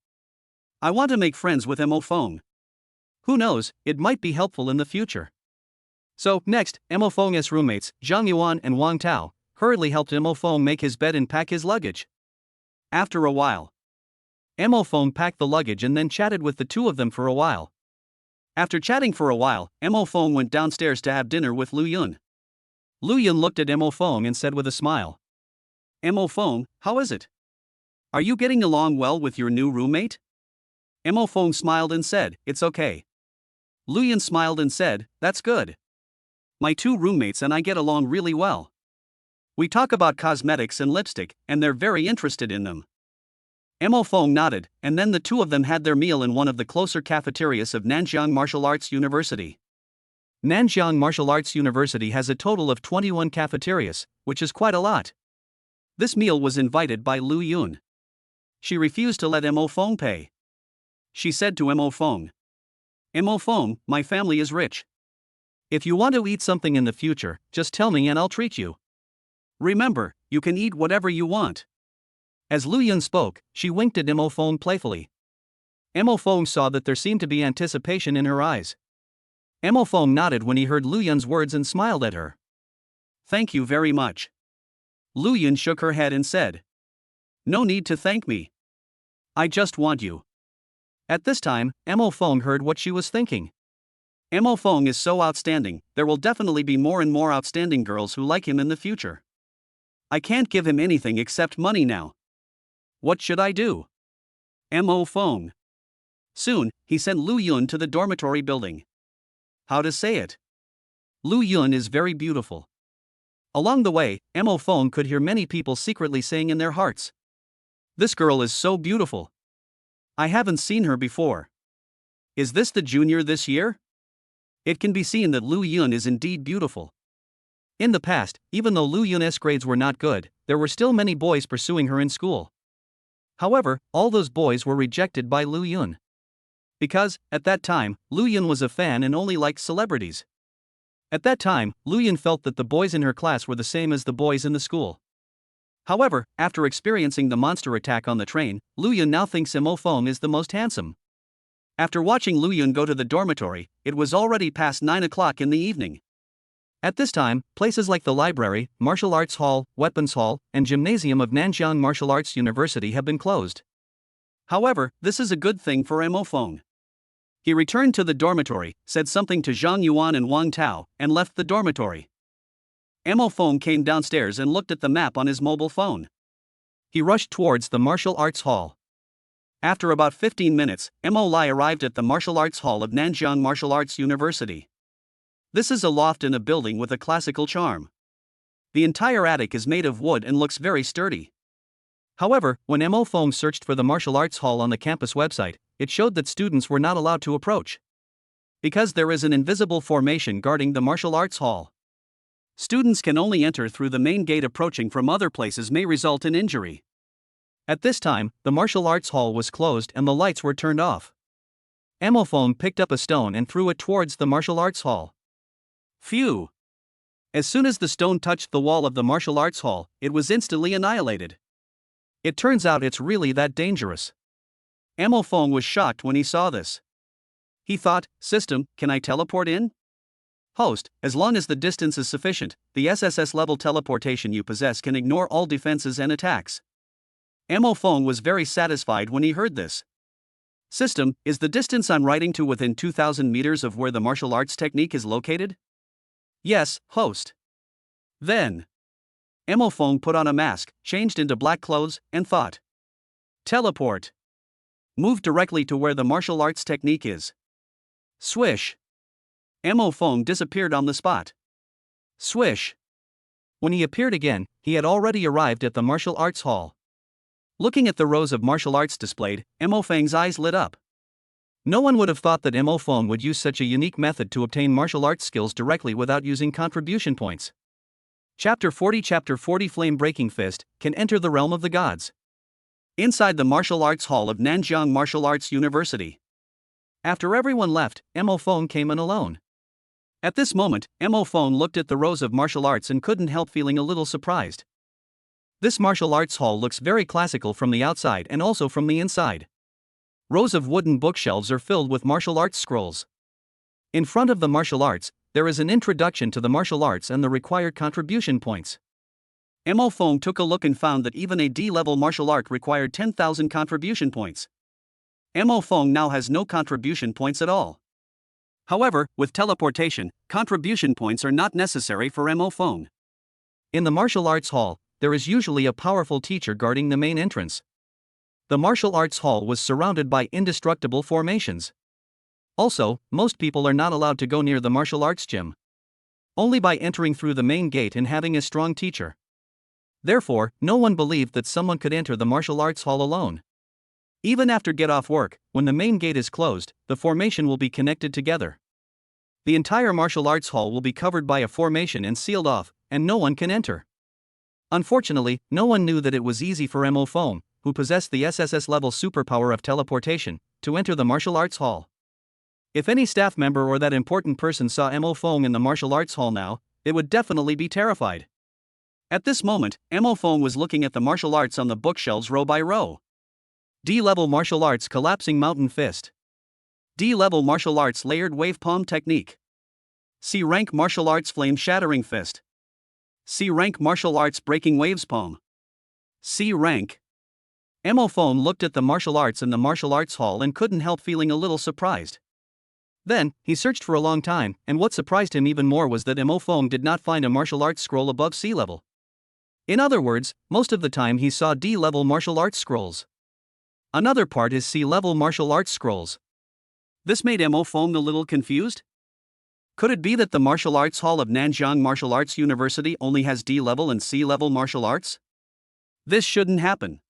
I want to make friends with Mo Feng. Who knows, it might be helpful in the future. So, next, Mo Feng's roommates, Zhang Yuan and Wang Tao, hurriedly helped Mo Feng make his bed and pack his luggage. After a while, Mo Feng packed the luggage and then chatted with the two of them for a while. After chatting for a while, Mo Feng went downstairs to have dinner with Lu Yun. Lu Yun looked at Mo Feng and said with a smile. Mo Feng, how is it? Are you getting along well with your new roommate? Mo Feng smiled and said, it's okay. Lu Yun smiled and said, that's good. My two roommates and I get along really well. We talk about cosmetics and lipstick, and they're very interested in them. Mo Feng nodded, and then the two of them had their meal in one of the closer cafeterias of Nanjiang Martial Arts University. Nanjiang Martial Arts University has a total of 21 cafeterias, which is quite a lot. This meal was invited by Lu Yun. She refused to let Mo Feng pay. She said to Mo Feng, Mo Feng, my family is rich. If you want to eat something in the future, just tell me and I'll treat you. Remember, you can eat whatever you want. As Lu Yun spoke, she winked at Mo Feng playfully. Mo Feng saw that there seemed to be anticipation in her eyes. Mo Feng nodded when he heard Lu Yun's words and smiled at her. Thank you very much. Lu Yun shook her head and said, no need to thank me. I just want you. At this time, Mo Feng heard what she was thinking. Mo Feng is so outstanding, there will definitely be more and more outstanding girls who like him in the future. I can't give him anything except money now. What should I do? Mo Feng. Soon, he sent Lu Yun to the dormitory building. How to say it? Lu Yun is very beautiful. Along the way, Mo Feng could hear many people secretly saying in their hearts, "This girl is so beautiful. I haven't seen her before. Is this the junior this year?" It can be seen that Lu Yun is indeed beautiful. In the past, even though Lu Yun's grades were not good, there were still many boys pursuing her in school. However, all those boys were rejected by Lu Yun. Because, at that time, Lu Yun was a fan and only liked celebrities. At that time, Lu Yun felt that the boys in her class were the same as the boys in the school. However, after experiencing the monster attack on the train, Lu Yun now thinks Mo Feng is the most handsome. After watching Lu Yun go to the dormitory, it was already past 9 o'clock in the evening. At this time, places like the library, martial arts hall, weapons hall, and gymnasium of Nanjiang Martial Arts University have been closed. However, this is a good thing for Mo Feng. He returned to the dormitory, said something to Zhang Yuan and Wang Tao, and left the dormitory. Mo Feng came downstairs and looked at the map on his mobile phone. He rushed towards the martial arts hall. After about 15 minutes, Mo Lai arrived at the martial arts hall of Nanjiang Martial Arts University. This is a loft in a building with a classical charm. The entire attic is made of wood and looks very sturdy. However, when Mo Feng searched for the martial arts hall on the campus website, it showed that students were not allowed to approach. Because there is an invisible formation guarding the martial arts hall. Students can only enter through the main gate. Approaching from other places may result in injury. At this time, the martial arts hall was closed and the lights were turned off. Mo Feng picked up a stone and threw it towards the martial arts hall. Phew! As soon as the stone touched the wall of the martial arts hall, it was instantly annihilated. It turns out it's really that dangerous. Mo Feng was shocked when he saw this. He thought, "System, can I teleport in?" Host, as long as the distance is sufficient, the SSS-level teleportation you possess can ignore all defenses and attacks. Mo Feng was very satisfied when he heard this. System, is the distance I'm writing to within 2,000 meters of where the martial arts technique is located? Yes, host. Then, Mo Feng put on a mask, changed into black clothes, and thought. Teleport. Move directly to where the martial arts technique is. Swish. Mo Feng disappeared on the spot. Swish. When he appeared again, he had already arrived at the martial arts hall. Looking at the rows of martial arts displayed, Mo Feng's eyes lit up. No one would have thought that Mo Feng would use such a unique method to obtain martial arts skills directly without using contribution points. Chapter 40 Flame Breaking Fist can enter the realm of the gods. Inside the martial arts hall of Nanjiang Martial Arts University. After everyone left, Mo Feng came in alone. At this moment, Mo Feng looked at the rows of martial arts and couldn't help feeling a little surprised. This martial arts hall looks very classical from the outside and also from the inside. Rows of wooden bookshelves are filled with martial arts scrolls. In front of the martial arts, there is an introduction to the martial arts and the required contribution points. Mo Feng took a look and found that even a D-level martial art required 10,000 contribution points. Mo Feng now has no contribution points at all. However, with teleportation, contribution points are not necessary for Mo Feng. In the martial arts hall, there is usually a powerful teacher guarding the main entrance. The martial arts hall was surrounded by indestructible formations. Also, most people are not allowed to go near the martial arts gym. Only by entering through the main gate and having a strong teacher. Therefore, no one believed that someone could enter the martial arts hall alone. Even after get off work, when the main gate is closed, the formation will be connected together. The entire martial arts hall will be covered by a formation and sealed off, and no one can enter. Unfortunately, no one knew that it was easy for Mo Feng, who possessed the SSS-level superpower of teleportation, to enter the martial arts hall. If any staff member or that important person saw Mo Feng in the martial arts hall now, it would definitely be terrified. At this moment, Mo Feng was looking at the martial arts on the bookshelves row by row. D-level martial arts collapsing mountain fist. D-level martial arts layered wave palm technique. C-rank martial arts flame shattering fist. C-rank martial arts breaking waves palm. C-rank. Mo Phone looked at the martial arts in the martial arts hall and couldn't help feeling a little surprised. Then, he searched for a long time, and what surprised him even more was that Mo Phone did not find a martial arts scroll above sea level. In other words, most of the time he saw D-level martial arts scrolls. Another part is C-level martial arts scrolls. This made Mo Phone a little confused. Could it be that the Martial Arts Hall of Nanjiang Martial Arts University only has D-level and C-level martial arts? This shouldn't happen.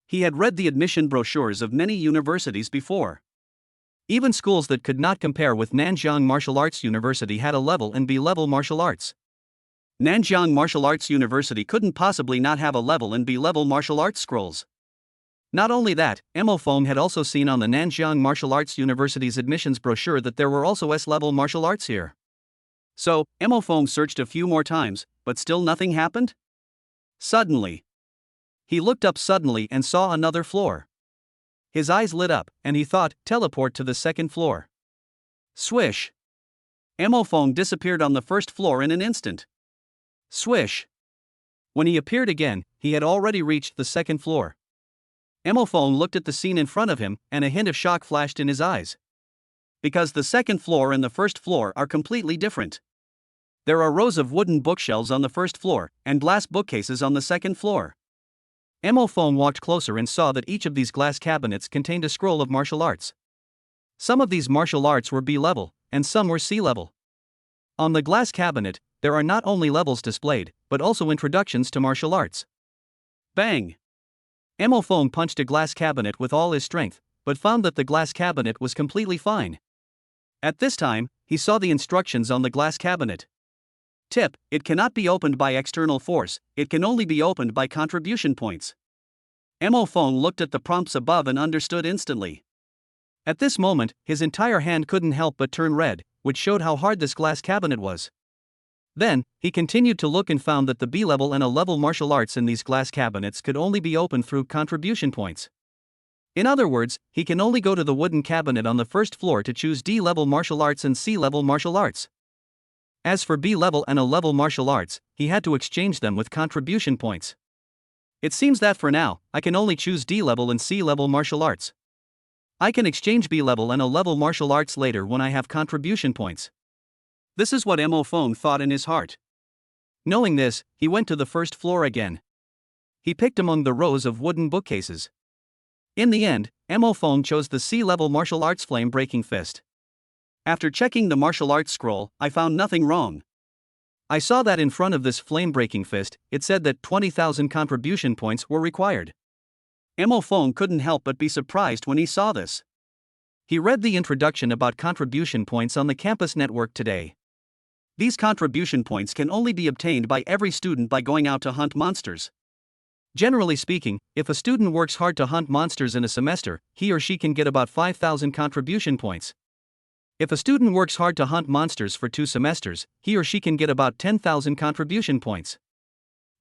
He had read the admission brochures of many universities before. Even schools that could not compare with Nanjiang Martial Arts University had a level and B-level martial arts. Nanjiang Martial Arts University couldn't possibly not have a level and B-level martial arts scrolls. Not only that, Mo Phone had also seen on the Nanjiang Martial Arts University's admissions brochure that there were also S-level martial arts here. So, Mo Phone searched a few more times, but still nothing happened? Suddenly, he looked up suddenly and saw another floor. His eyes lit up, and he thought, teleport to the second floor. Swish! Mo Phone disappeared on the first floor in an instant. Swish! When he appeared again, he had already reached the second floor. Mo Phone looked at the scene in front of him, and a hint of shock flashed in his eyes. Because the second floor and the first floor are completely different. There are rows of wooden bookshelves on the first floor, and glass bookcases on the second floor. Mo Phone walked closer and saw that each of these glass cabinets contained a scroll of martial arts. Some of these martial arts were B-level, and some were C-level. On the glass cabinet, there are not only levels displayed, but also introductions to martial arts. Bang! Mo Phone punched a glass cabinet with all his strength, but found that the glass cabinet was completely fine. At this time, he saw the instructions on the glass cabinet. Tip: it cannot be opened by external force, it can only be opened by contribution points. Mo Phone looked at the prompts above and understood instantly. At this moment, his entire hand couldn't help but turn red, which showed how hard this glass cabinet was. Then, he continued to look and found that the B-level and A-level martial arts in these glass cabinets could only be opened through contribution points. In other words, he can only go to the wooden cabinet on the first floor to choose D-level martial arts and C-level martial arts. As for B-level and A-level martial arts, he had to exchange them with contribution points. It seems that for now, I can only choose D-level and C-level martial arts. I can exchange B-level and A-level martial arts later when I have contribution points. This is what Mo Phone thought in his heart. Knowing this, he went to the first floor again. He picked among the rows of wooden bookcases. In the end, Mo Phone chose the C-level martial arts flame-breaking fist. After checking the martial arts scroll, I found nothing wrong. I saw that in front of this flame-breaking fist, it said that 20,000 contribution points were required. Mo Phone couldn't help but be surprised when he saw this. He read the introduction about contribution points on the campus network today. These contribution points can only be obtained by every student by going out to hunt monsters. Generally speaking, if a student works hard to hunt monsters in a semester, he or she can get about 5,000 contribution points. If a student works hard to hunt monsters for 2 semesters, he or she can get about 10,000 contribution points.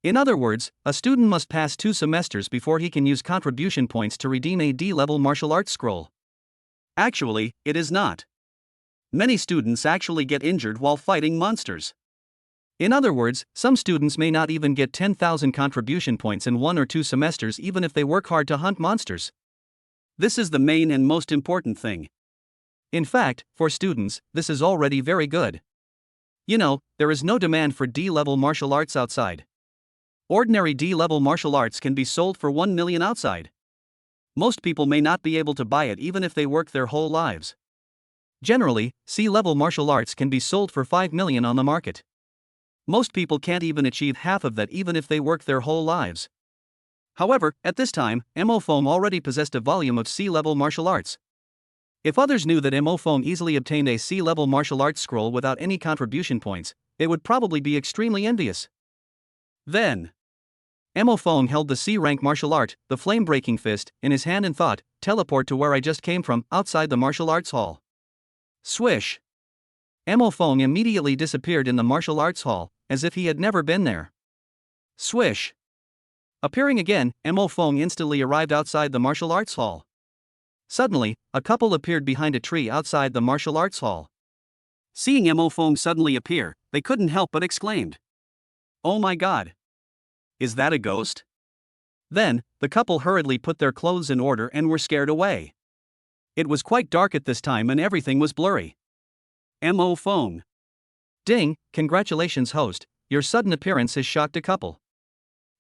In other words, a student must pass 2 semesters before he can use contribution points to redeem a D-level martial arts scroll. Actually, it is not. Many students actually get injured while fighting monsters. In other words, some students may not even get 10,000 contribution points in 1 or 2 semesters even if they work hard to hunt monsters. This is the main and most important thing. In fact, for students, this is already very good. You know, there is no demand for D-level martial arts outside. Ordinary D-level martial arts can be sold for 1 million outside. Most people may not be able to buy it even if they work their whole lives. Generally, C-level martial arts can be sold for 5 million on the market. Most people can't even achieve half of that even if they work their whole lives. However, at this time, Mo Phone already possessed a volume of C-level martial arts. If others knew that Mo Phone easily obtained a C-level martial arts scroll without any contribution points, they would probably be extremely envious. Then, Mo Phone held the C-rank martial art, the flame-breaking fist, in his hand and thought, teleport to where I just came from, outside the martial arts hall. Swish! Mo Phone immediately disappeared in the martial arts hall, as if he had never been there. Swish! Appearing again, Mo Phone instantly arrived outside the martial arts hall. Suddenly, a couple appeared behind a tree outside the martial arts hall. Seeing Mo Phone suddenly appear, they couldn't help but exclaimed, "Oh my God! Is that a ghost?" Then, the couple hurriedly put their clothes in order and were scared away. It was quite dark at this time and everything was blurry. MO phone. Ding, congratulations host, your sudden appearance has shocked a couple.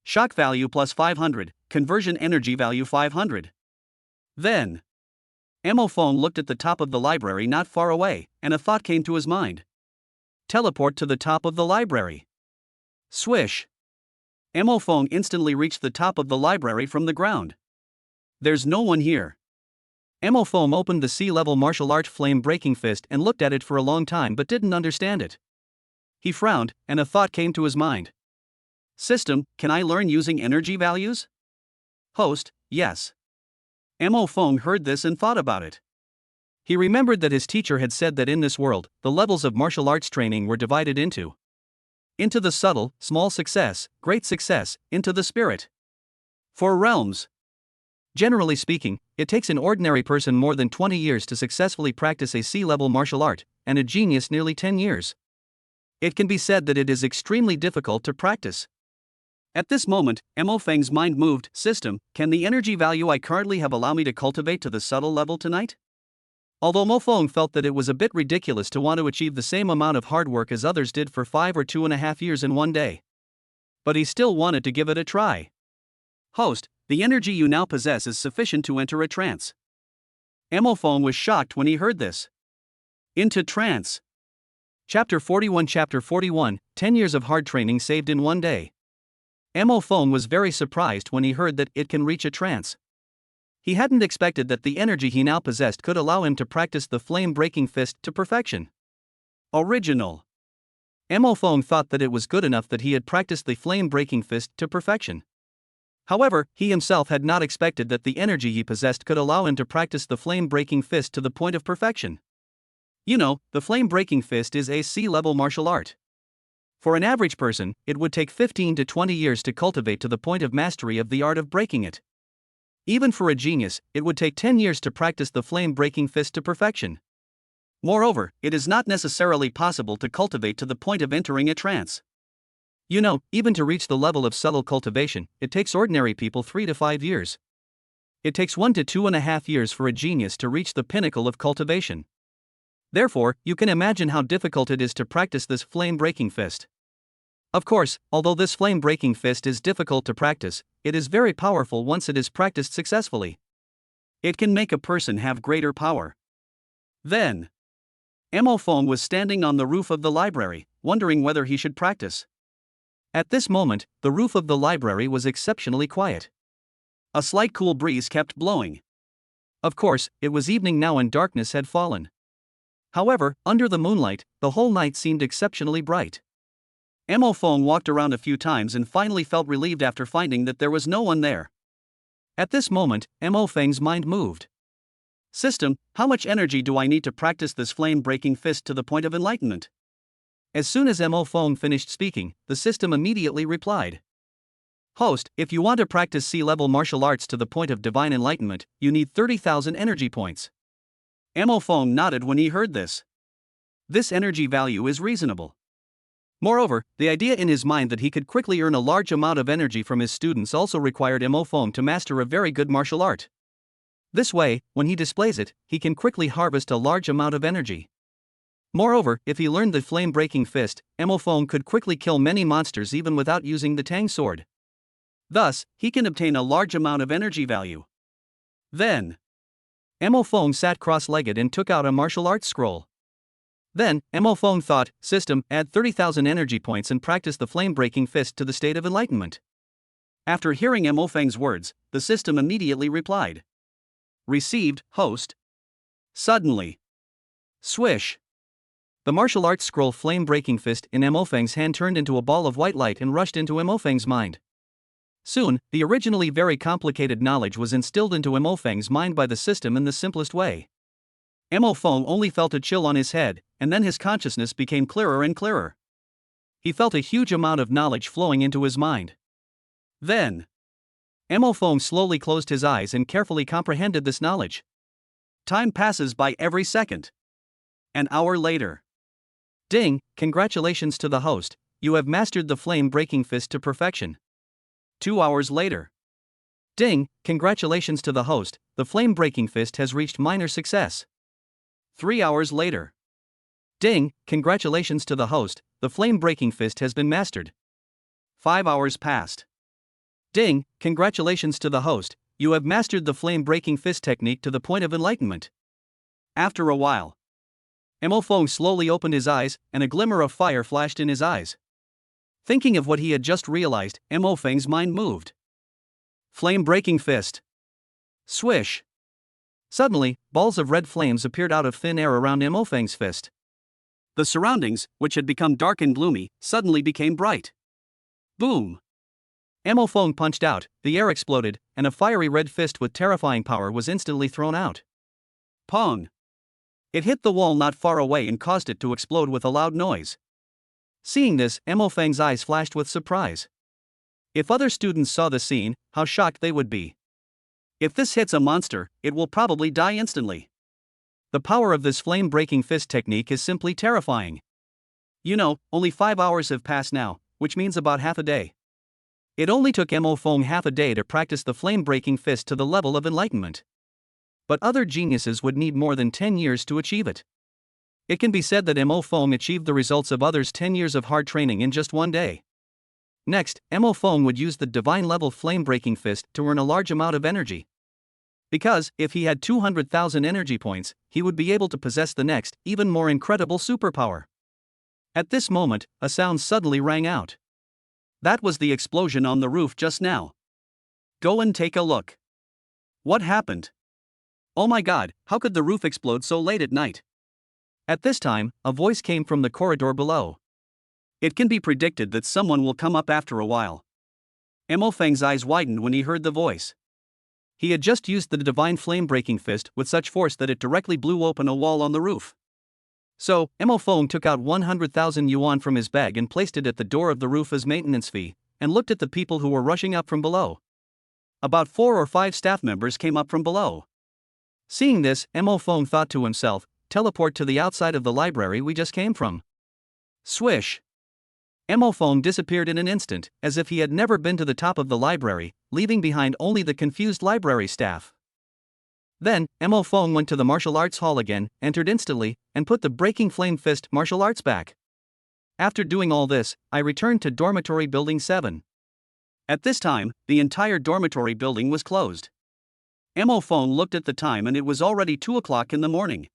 Shock value plus 500, conversion energy value 500. Then, MO phone looked at the top of the library not far away, and a thought came to his mind. Teleport to the top of the library. Swish. MO phone instantly reached the top of the library from the ground. There's no one here. MO phone opened the sea-level martial art flame-breaking fist and looked at it for a long time but didn't understand it. He frowned, and a thought came to his mind. System, can I learn using energy values? Host, yes. MO phone heard this and thought about it. He remembered that his teacher had said that in this world, the levels of martial arts training were divided into the subtle, small success, great success, into the spirit. 4 realms. Generally speaking, it takes an ordinary person more than 20 years to successfully practice a sea-level martial art, and a genius nearly 10 years. It can be said that it is extremely difficult to practice. At this moment, Mo Feng's mind moved. System, can the energy value I currently have allow me to cultivate to the subtle level tonight? Although Mo Feng felt that it was a bit ridiculous to want to achieve the same amount of hard work as others did for 5 or 2.5 years in one day. But he still wanted to give it a try. Host, the energy you now possess is sufficient to enter a trance. Mo Feng was shocked when he heard this. Into trance. Chapter 41 Chapter 41, 10 years of hard training saved in one day. Mo Feng was very surprised when he heard that it can reach a trance. He hadn't expected that the energy he now possessed could allow him to practice the flame-breaking fist to perfection. Original. Mo Feng thought that it was good enough that he had practiced the flame-breaking fist to perfection. However, he himself had not expected that the energy he possessed could allow him to practice the flame-breaking fist to the point of perfection. You know, the flame-breaking fist is a sea-level martial art. For an average person, it would take 15 to 20 years to cultivate to the point of mastery of the art of breaking it. Even for a genius, it would take 10 years to practice the flame-breaking fist to perfection. Moreover, it is not necessarily possible to cultivate to the point of entering a trance. You know, even to reach the level of subtle cultivation, it takes ordinary people 3 to 5 years. It takes 1 to 2.5 years for a genius to reach the pinnacle of cultivation. Therefore, you can imagine how difficult it is to practice this flame-breaking fist. Of course, although this flame-breaking fist is difficult to practice, it is very powerful once it is practiced successfully. It can make a person have greater power. Then, Mo Feng was standing on the roof of the library, wondering whether he should practice. At this moment, the roof of the library was exceptionally quiet. A slight cool breeze kept blowing. Of course, it was evening now and darkness had fallen. However, under the moonlight, the whole night seemed exceptionally bright. Mo Feng walked around a few times and finally felt relieved after finding that there was no one there. At this moment, Mo Feng's mind moved. System, how much energy do I need to practice this flame-breaking fist to the point of enlightenment? As soon as Mo Feng finished speaking, the system immediately replied. Host, if you want to practice sea-level martial arts to the point of divine enlightenment, you need 30,000 energy points. Mo Feng nodded when he heard this. This energy value is reasonable. Moreover, the idea in his mind that he could quickly earn a large amount of energy from his students also required Mo Feng to master a very good martial art. This way, when he displays it, he can quickly harvest a large amount of energy. Moreover, if he learned the flame-breaking fist, Mo Feng could quickly kill many monsters even without using the Tang sword. Thus, he can obtain a large amount of energy value. Then, Mo Feng sat cross-legged and took out a martial arts scroll. Then, Mo Feng thought, system, add 30,000 energy points and practice the flame-breaking fist to the state of enlightenment. After hearing Mo Feng's words, the system immediately replied. Received, host. Suddenly. Swish. The martial arts scroll flame-breaking fist in Mo Feng's hand turned into a ball of white light and rushed into Mo Feng's mind. Soon, the originally very complicated knowledge was instilled into Mo Feng's mind by the system in the simplest way. Mo Feng only felt a chill on his head, and then his consciousness became clearer and clearer. He felt a huge amount of knowledge flowing into his mind. Then, Mo Feng slowly closed his eyes and carefully comprehended this knowledge. Time passes by every second. An hour later. Ding, congratulations to the host, you have mastered the flame-breaking fist to perfection. 2 hours later. Ding, congratulations to the host, the flame-breaking fist has reached minor success. 3 hours later. Ding, congratulations to the host, the flame-breaking fist has been mastered. 5 hours passed. Ding, congratulations to the host, you have mastered the flame-breaking fist technique to the point of enlightenment. After a while, Mo Feng slowly opened his eyes, and a glimmer of fire flashed in his eyes. Thinking of what he had just realized, Mo Feng's mind moved. Flame-breaking fist. Swish. Suddenly, balls of red flames appeared out of thin air around Mo Feng's fist. The surroundings, which had become dark and gloomy, suddenly became bright. Boom! Mo Feng punched out, the air exploded, and a fiery red fist with terrifying power was instantly thrown out. Pong! It hit the wall not far away and caused it to explode with a loud noise. Seeing this, Mo Feng's eyes flashed with surprise. If other students saw the scene, how shocked they would be. If this hits a monster, it will probably die instantly. The power of this flame-breaking fist technique is simply terrifying. You know, only 5 hours have passed now, which means about half a day. It only took Mo Feng half a day to practice the flame-breaking fist to the level of enlightenment. But other geniuses would need more than 10 years to achieve it. It can be said that Mo Feng achieved the results of others' 10 years of hard training in just one day. Next, Mo Feng would use the divine-level flame-breaking fist to earn a large amount of energy. Because, if he had 200,000 energy points, he would be able to possess the next, even more incredible superpower. At this moment, a sound suddenly rang out. That was the explosion on the roof just now. Go and take a look. What happened? Oh my god, how could the roof explode so late at night? At this time, a voice came from the corridor below. It can be predicted that someone will come up after a while. Mo Feng's eyes widened when he heard the voice. He had just used the divine flame-breaking fist with such force that it directly blew open a wall on the roof. So, Mo Feng took out 100,000 yuan from his bag and placed it at the door of the roof as maintenance fee, and looked at the people who were rushing up from below. About 4 or 5 staff members came up from below. Seeing this, Mo Feng thought to himself, teleport to the outside of the library we just came from. Swish! Mo Feng disappeared in an instant, as if he had never been to the top of the library, leaving behind only the confused library staff. Then, Mo Feng went to the martial arts hall again, entered instantly, and put the breaking flame fist martial arts back. After doing all this, I returned to dormitory building 7. At this time, the entire dormitory building was closed. Mo Feng looked at the time and it was already 2 o'clock in the morning.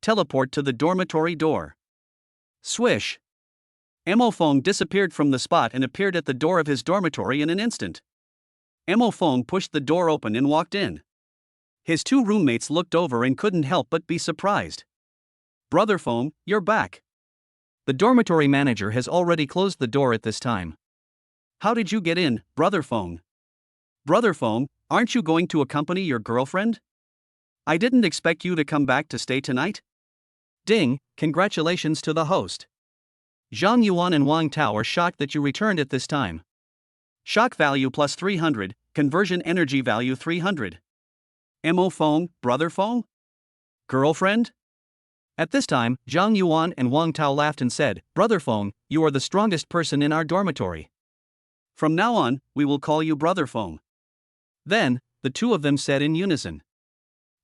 Teleport to the dormitory door. Swish! Mo Feng disappeared from the spot and appeared at the door of his dormitory in an instant. Mo Feng pushed the door open and walked in. His 2 roommates looked over and couldn't help but be surprised. Brother Feng, you're back. The dormitory manager has already closed the door at this time. How did you get in, Brother Feng? Brother Feng, aren't you going to accompany your girlfriend? I didn't expect you to come back to stay tonight. Ding, congratulations to the host. Zhang Yuan and Wang Tao are shocked that you returned at this time. Shock value plus 300, conversion energy value 300. Mo Feng, Brother Feng? Girlfriend? At this time, Zhang Yuan and Wang Tao laughed and said, Brother Feng, you are the strongest person in our dormitory. From now on, we will call you Brother Feng. Then, the 2 of them said in unison.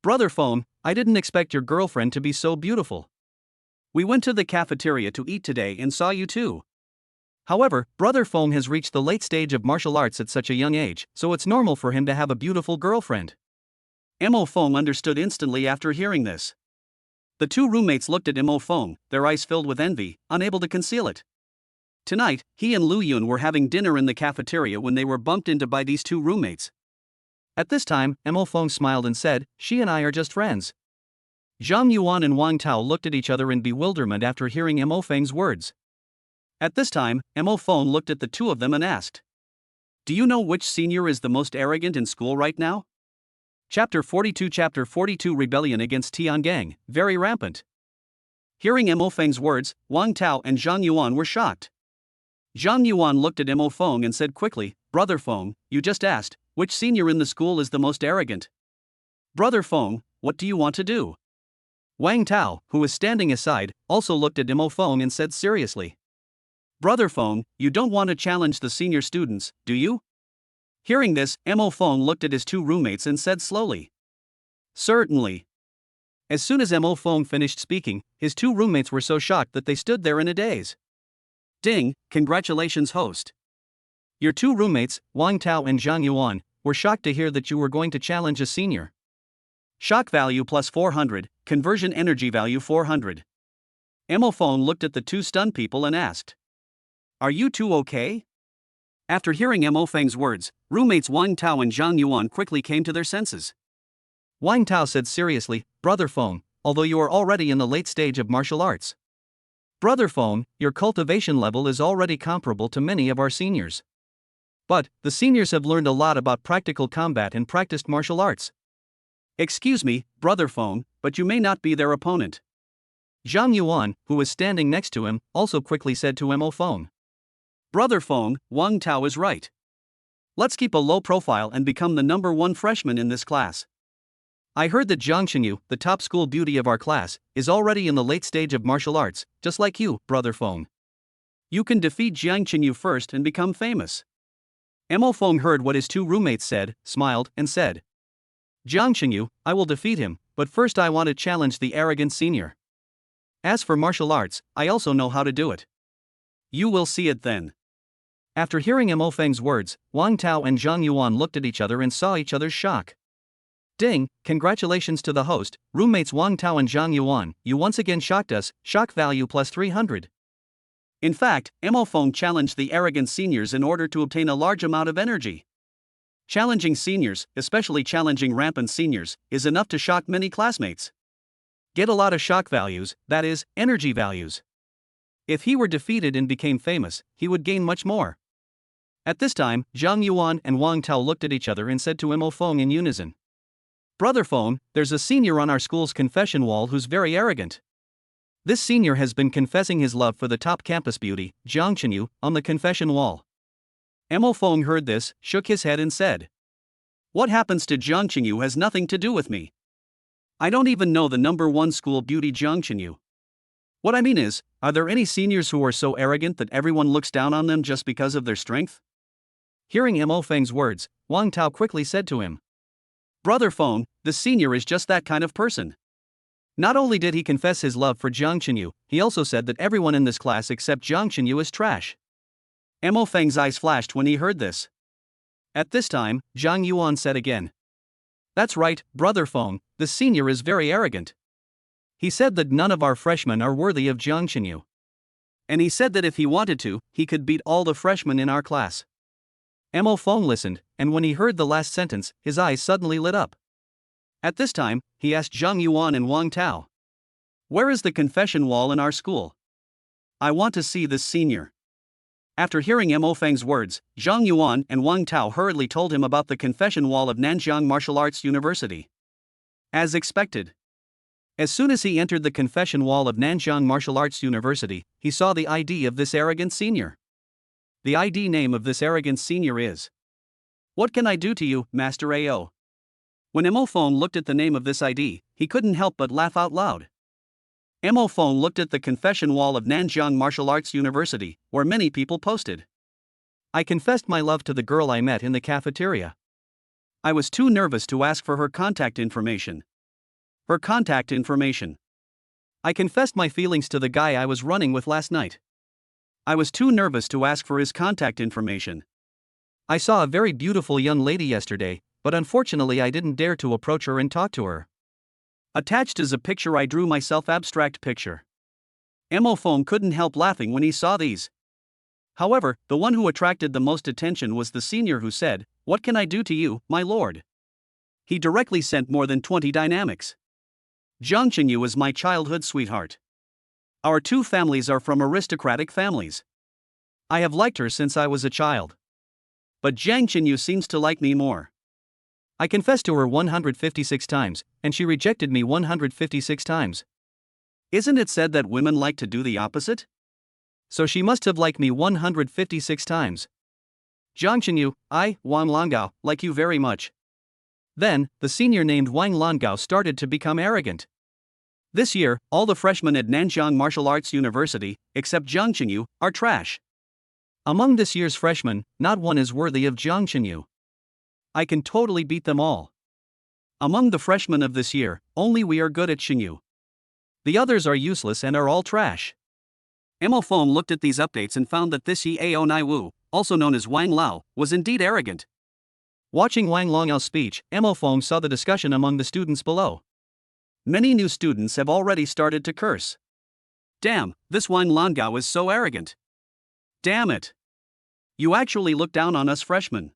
Brother Feng, I didn't expect your girlfriend to be so beautiful. We went to the cafeteria to eat today and saw you too. However, Brother Feng has reached the late stage of martial arts at such a young age, so it's normal for him to have a beautiful girlfriend. Mo Feng understood instantly after hearing this. The 2 roommates looked at Mo Feng, their eyes filled with envy, unable to conceal it. Tonight, he and Lu Yun were having dinner in the cafeteria when they were bumped into by these 2 roommates. At this time, Mo Feng smiled and said, she and I are just friends. Zhang Yuan and Wang Tao looked at each other in bewilderment after hearing Mo Feng's words. At this time, Mo Feng looked at the 2 of them and asked, do you know which senior is the most arrogant in school right now? Chapter 42 Rebellion against Tiangang, very rampant. Hearing Mo Feng's words, Wang Tao and Zhang Yuan were shocked. Zhang Yuan looked at Mo Feng and said quickly, Brother Feng, you just asked, which senior in the school is the most arrogant? Brother Feng, what do you want to do? Wang Tao, who was standing aside, also looked at Mo Feng and said seriously, Brother Feng, you don't want to challenge the senior students, do you? Hearing this, Mo Feng looked at his two roommates and said slowly, "Certainly." As soon as Mo Feng finished speaking, his two roommates were so shocked that they stood there in a daze. Ding, congratulations, host. Your two roommates, Wang Tao and Zhang Yuan, were shocked to hear that you were going to challenge a senior. Shock value plus 400, conversion energy value 400. Mo Feng looked at the two stunned people and asked, "Are you two okay?" After hearing Mo Feng's words, roommates Wang Tao and Zhang Yuan quickly came to their senses. Wang Tao said seriously, "Brother Feng, although you are already in the late stage of martial arts. Brother Feng, your cultivation level is already comparable to many of our seniors. But, the seniors have learned a lot about practical combat and practiced martial arts. Excuse me, Brother Feng, but you may not be their opponent." Zhang Yuan, who was standing next to him, also quickly said to Mo Feng, "Brother Feng, Wang Tao is right. Let's keep a low profile and become the number one freshman in this class. I heard that Zhang Qinyu, the top school beauty of our class, is already in the late stage of martial arts, just like you, Brother Feng. You can defeat Zhang Qinyu first and become famous." Mo Feng heard what his two roommates said, smiled, and said, "Zhang Qinyu, I will defeat him, but first I want to challenge the arrogant senior. As for martial arts, I also know how to do it. You will see it then." After hearing Mo Feng's words, Wang Tao and Zhang Yuan looked at each other and saw each other's shock. Ding, congratulations to the host, roommates Wang Tao and Zhang Yuan, you once again shocked us, shock value plus 300. In fact, Mo Feng challenged the arrogant seniors in order to obtain a large amount of energy. Challenging seniors, especially challenging rampant seniors, is enough to shock many classmates. Get a lot of shock values, that is, energy values. If he were defeated and became famous, he would gain much more. At this time, Zhang Yuan and Wang Tao looked at each other and said to Mo Feng in unison, "Brother Feng, there's a senior on our school's confession wall who's very arrogant. This senior has been confessing his love for the top campus beauty, Zhang Qinyu, on the confession wall." Mo Feng heard this, shook his head and said, "What happens to Zhang Qinyu has nothing to do with me. I don't even know the number one school beauty Zhang Qinyu. What I mean is, are there any seniors who are so arrogant that everyone looks down on them just because of their strength?" Hearing Mo Feng's words, Wang Tao quickly said to him, "Brother Feng, the senior is just that kind of person. Not only did he confess his love for Zhang Qinyu, he also said that everyone in this class except Zhang Qinyu is trash." Mo Feng's eyes flashed when he heard this. At this time, Zhang Yuan said again, "That's right, Brother Feng, the senior is very arrogant. He said that none of our freshmen are worthy of Zhang Qinyu. And he said that if he wanted to, he could beat all the freshmen in our class." Mo Feng listened, and when he heard the last sentence, his eyes suddenly lit up. At this time, he asked Zhang Yuan and Wang Tao, "Where is the confession wall in our school? I want to see this senior." After hearing Mo Feng's words, Zhang Yuan and Wang Tao hurriedly told him about the confession wall of Nanjiang Martial Arts University. As expected, as soon as he entered the confession wall of Nanjiang Martial Arts University, he saw the ID of this arrogant senior. The ID name of this arrogant senior is, "What can I do to you, Master AO?" When Mo Feng looked at the name of this ID, he couldn't help but laugh out loud. Mo Feng looked at the confession wall of Nanjiang Martial Arts University, where many people posted, "I confessed my love to the girl I met in the cafeteria. I was too nervous to ask for her contact information. Her contact information. I confessed my feelings to the guy I was running with last night. I was too nervous to ask for his contact information. I saw a very beautiful young lady yesterday, but unfortunately I didn't dare to approach her and talk to her. Attached is a picture I drew myself, abstract picture." Mo Feng couldn't help laughing when he saw these. However, the one who attracted the most attention was the senior who said, "What can I do to you, my lord?" He directly sent more than 20 dynamics. "Zhang Qinyu is my childhood sweetheart. Our two families are from aristocratic families. I have liked her since I was a child. But Zhang Qinyu seems to like me more. I confessed to her 156 times, and she rejected me 156 times. Isn't it said that women like to do the opposite? So she must have liked me 156 times. Zhang Qinyu, I, Wang Langao, like you very much." Then, the senior named Wang Langao started to become arrogant. "This year, all the freshmen at Nanjiang Martial Arts University, except Zhang Qinyu, are trash. Among this year's freshmen, not one is worthy of Zhang Qinyu. I can totally beat them all. Among the freshmen of this year, only we are good at Xingyu. The others are useless and are all trash. Mo Feng looked at these updates and found that this Yi Ao Nai Wu, also known as Wang Lao, was indeed arrogant. Watching Wang Longyao's speech, Mo Feng saw the discussion among the students below. Many new students have already started to curse. Damn, this Wang Longao is so arrogant. Damn it. You actually look down on us freshmen.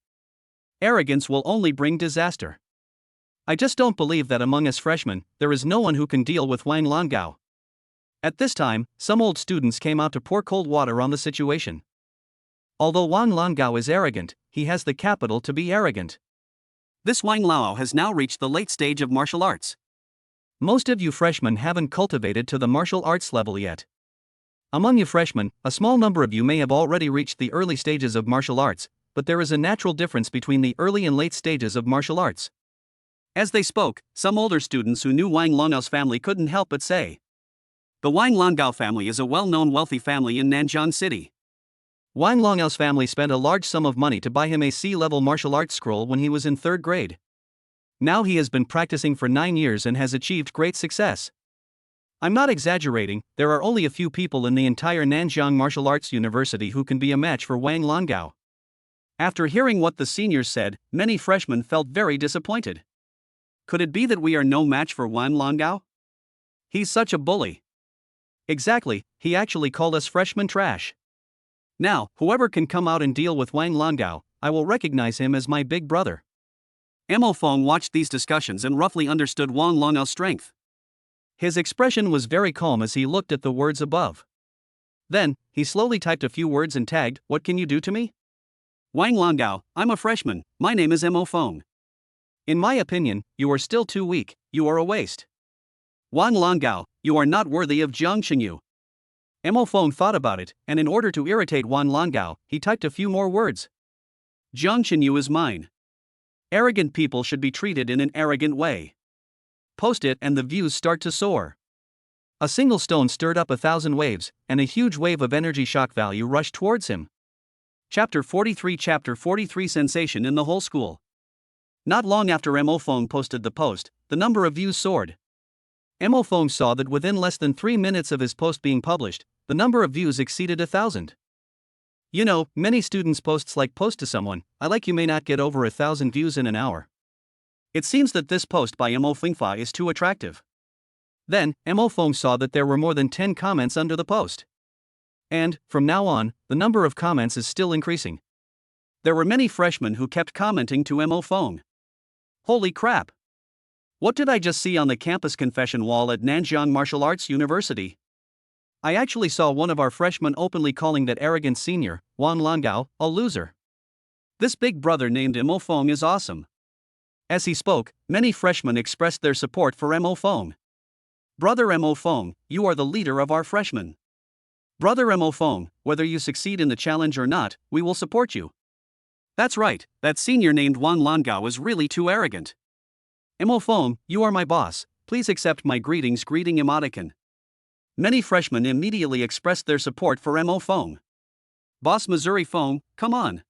Arrogance will only bring disaster. I just don't believe that among us freshmen, there is no one who can deal with Wang Longao. At this time, some old students came out to pour cold water on the situation. Although Wang Longao is arrogant, he has the capital to be arrogant. This Wang Lao has now reached the late stage of martial arts. Most of you freshmen haven't cultivated to the martial arts level yet. Among you freshmen, a small number of you may have already reached the early stages of martial arts, but there is a natural difference between the early and late stages of martial arts. As they spoke, some older students who knew Wang Longao's family couldn't help but say, the Wang Longao family is a well-known wealthy family in Nanjiang City. Wang Longyao's family spent a large sum of money to buy him a C-level martial arts scroll when he was in 3rd grade. Now he has been practicing for 9 years and has achieved great success. I'm not exaggerating, there are only a few people in the entire Nanjiang Martial Arts University who can be a match for Wang Longao. After hearing what the seniors said, many freshmen felt very disappointed. Could it be that we are no match for Wang Longao? He's such a bully. Exactly, he actually called us freshmen trash. Now, whoever can come out and deal with Wang Longao, I will recognize him as my big brother. Mo Feng watched these discussions and roughly understood Wang Longyao's strength. His expression was very calm as he looked at the words above. Then, he slowly typed a few words and tagged, "What can you do to me?" Wang Longao, I'm a freshman, my name is Mo Feng. In my opinion, you are still too weak, you are a waste. Wang Longao, you are not worthy of Jiang Xingyu. Mo Feng thought about it, and in order to irritate Wang Longao, he typed a few more words. Jiang Xingyu is mine. Arrogant people should be treated in an arrogant way. Post it and the views start to soar. A single stone stirred up 1,000 waves, and a huge wave of energy shock value rushed towards him. Chapter 43 Sensation in the whole school. Not long after Mo Feng posted the post, the number of views soared. Mo Feng saw that within less than 3 minutes of his post being published, the number of views exceeded 1,000. You know, many students' posts like post to someone, I like you may not get over 1,000 views in an hour. It seems that this post by Mo Fengfa is too attractive. Then, Mo Feng saw that there were more than 10 comments under the post. And, from now on, the number of comments is still increasing. There were many freshmen who kept commenting to Mo Feng. Holy crap! What did I just see on the campus confession wall at Nanjiang Martial Arts University? I actually saw one of our freshmen openly calling that arrogant senior, Wang Longao, a loser. This big brother named Mo Feng is awesome. As he spoke, many freshmen expressed their support for Mo Feng. Brother Mo Feng, you are the leader of our freshmen. Brother Mo Feng, whether you succeed in the challenge or not, we will support you. That's right, that senior named Wang Longao is really too arrogant. Mo Feng, you are my boss, please accept my greetings. Greeting emoticon. Many freshmen immediately expressed their support for Mo Feng. Boss Missouri Feng, come on.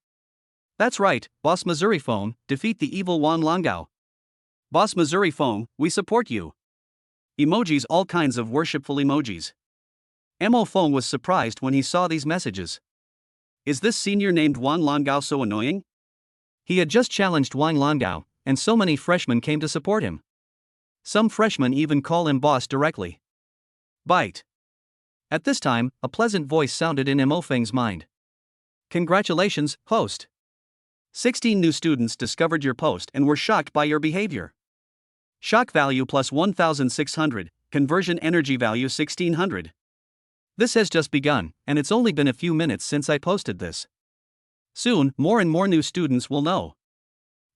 That's right, Boss Missouri Feng, defeat the evil Wang Longao. Boss Missouri Feng, we support you. Emojis, all kinds of worshipful emojis. Mo Feng was surprised when he saw these messages. Is this senior named Wang Longao so annoying? He had just challenged Wang Longao, and so many freshmen came to support him. Some freshmen even call him boss directly. Bite. At this time, a pleasant voice sounded in Mo Feng's mind. Congratulations, host. 16 new students discovered your post and were shocked by your behavior. Shock value plus 1,600, conversion energy value 1,600. This has just begun, and it's only been a few minutes since I posted this. Soon, more and more new students will know.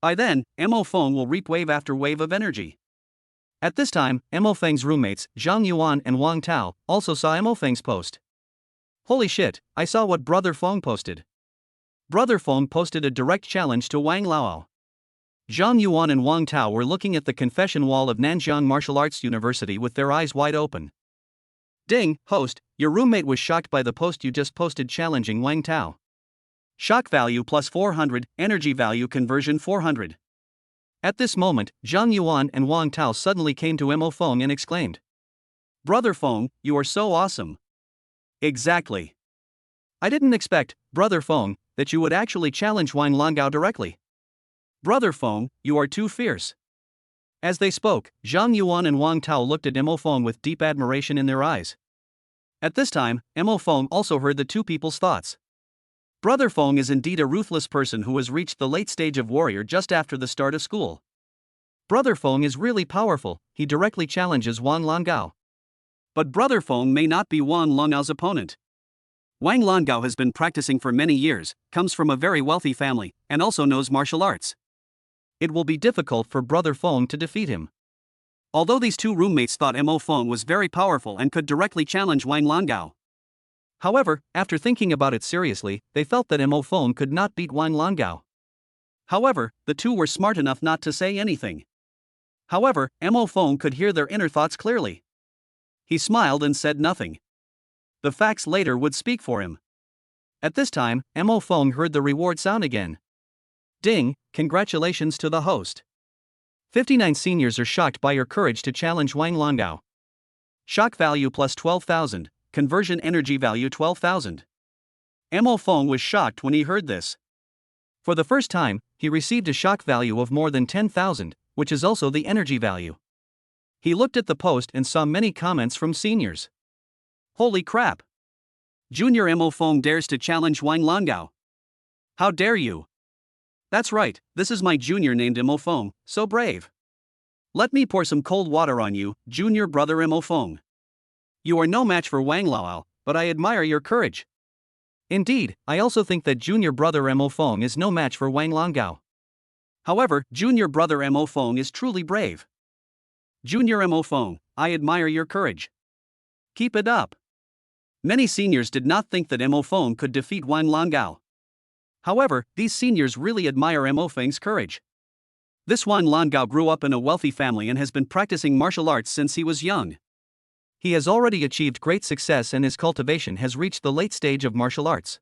By then, Mo Feng will reap wave after wave of energy. At this time, Mo Feng's roommates, Zhang Yuan and Wang Tao, also saw Mo Feng's post. Holy shit, I saw what Brother Feng posted. Brother Feng posted a direct challenge to Wang Lao. Zhang Yuan and Wang Tao were looking at the confession wall of Nanjiang Martial Arts University with their eyes wide open. Ding, host, your roommate was shocked by the post you just posted challenging Wang Tao. Shock value plus 400, energy value conversion 400. At this moment, Zhang Yuan and Wang Tao suddenly came to Mo Feng and exclaimed, "Brother Feng, you are so awesome." Exactly. I didn't expect, Brother Feng, that you would actually challenge Wang Langao directly. Brother Feng, you are too fierce. As they spoke, Zhang Yuan and Wang Tao looked at Mo Feng with deep admiration in their eyes. At this time, Mo Feng also heard the two people's thoughts. Brother Feng is indeed a ruthless person who has reached the late stage of warrior just after the start of school. Brother Feng is really powerful, he directly challenges Wang Langao. But Brother Feng may not be Wang Langao's opponent. Wang Langao has been practicing for many years, comes from a very wealthy family, and also knows martial arts. It will be difficult for Brother Feng to defeat him. Although these two roommates thought Mo Feng was very powerful and could directly challenge Wang Langao. However, after thinking about it seriously, they felt that Mo Feng could not beat Wang Langao. However, the two were smart enough not to say anything. However, Mo Feng could hear their inner thoughts clearly. He smiled and said nothing. The facts later would speak for him. At this time, Mo Feng heard the reward sound again. Ding, congratulations to the host. 59 seniors are shocked by your courage to challenge Wang Langao. Shock value plus 12,000, conversion energy value 12,000. Mo Feng was shocked when he heard this. For the first time, he received a shock value of more than 10,000, which is also the energy value. He looked at the post and saw many comments from seniors. Holy crap! Junior Mo Feng dares to challenge Wang Langao. How dare you? That's right, this is my junior named Mo Feng, so brave. Let me pour some cold water on you, junior brother Mo Feng. You are no match for Wang Lao, but I admire your courage. Indeed, I also think that junior brother Mo Feng is no match for Wang Langao. However, junior brother Mo Feng is truly brave. Junior Mo Feng, I admire your courage. Keep it up. Many seniors did not think that Mo Feng could defeat Wang Langao. However, these seniors really admire Mo Feng's courage. This Wang Langao grew up in a wealthy family and has been practicing martial arts since he was young. He has already achieved great success and his cultivation has reached the late stage of martial arts.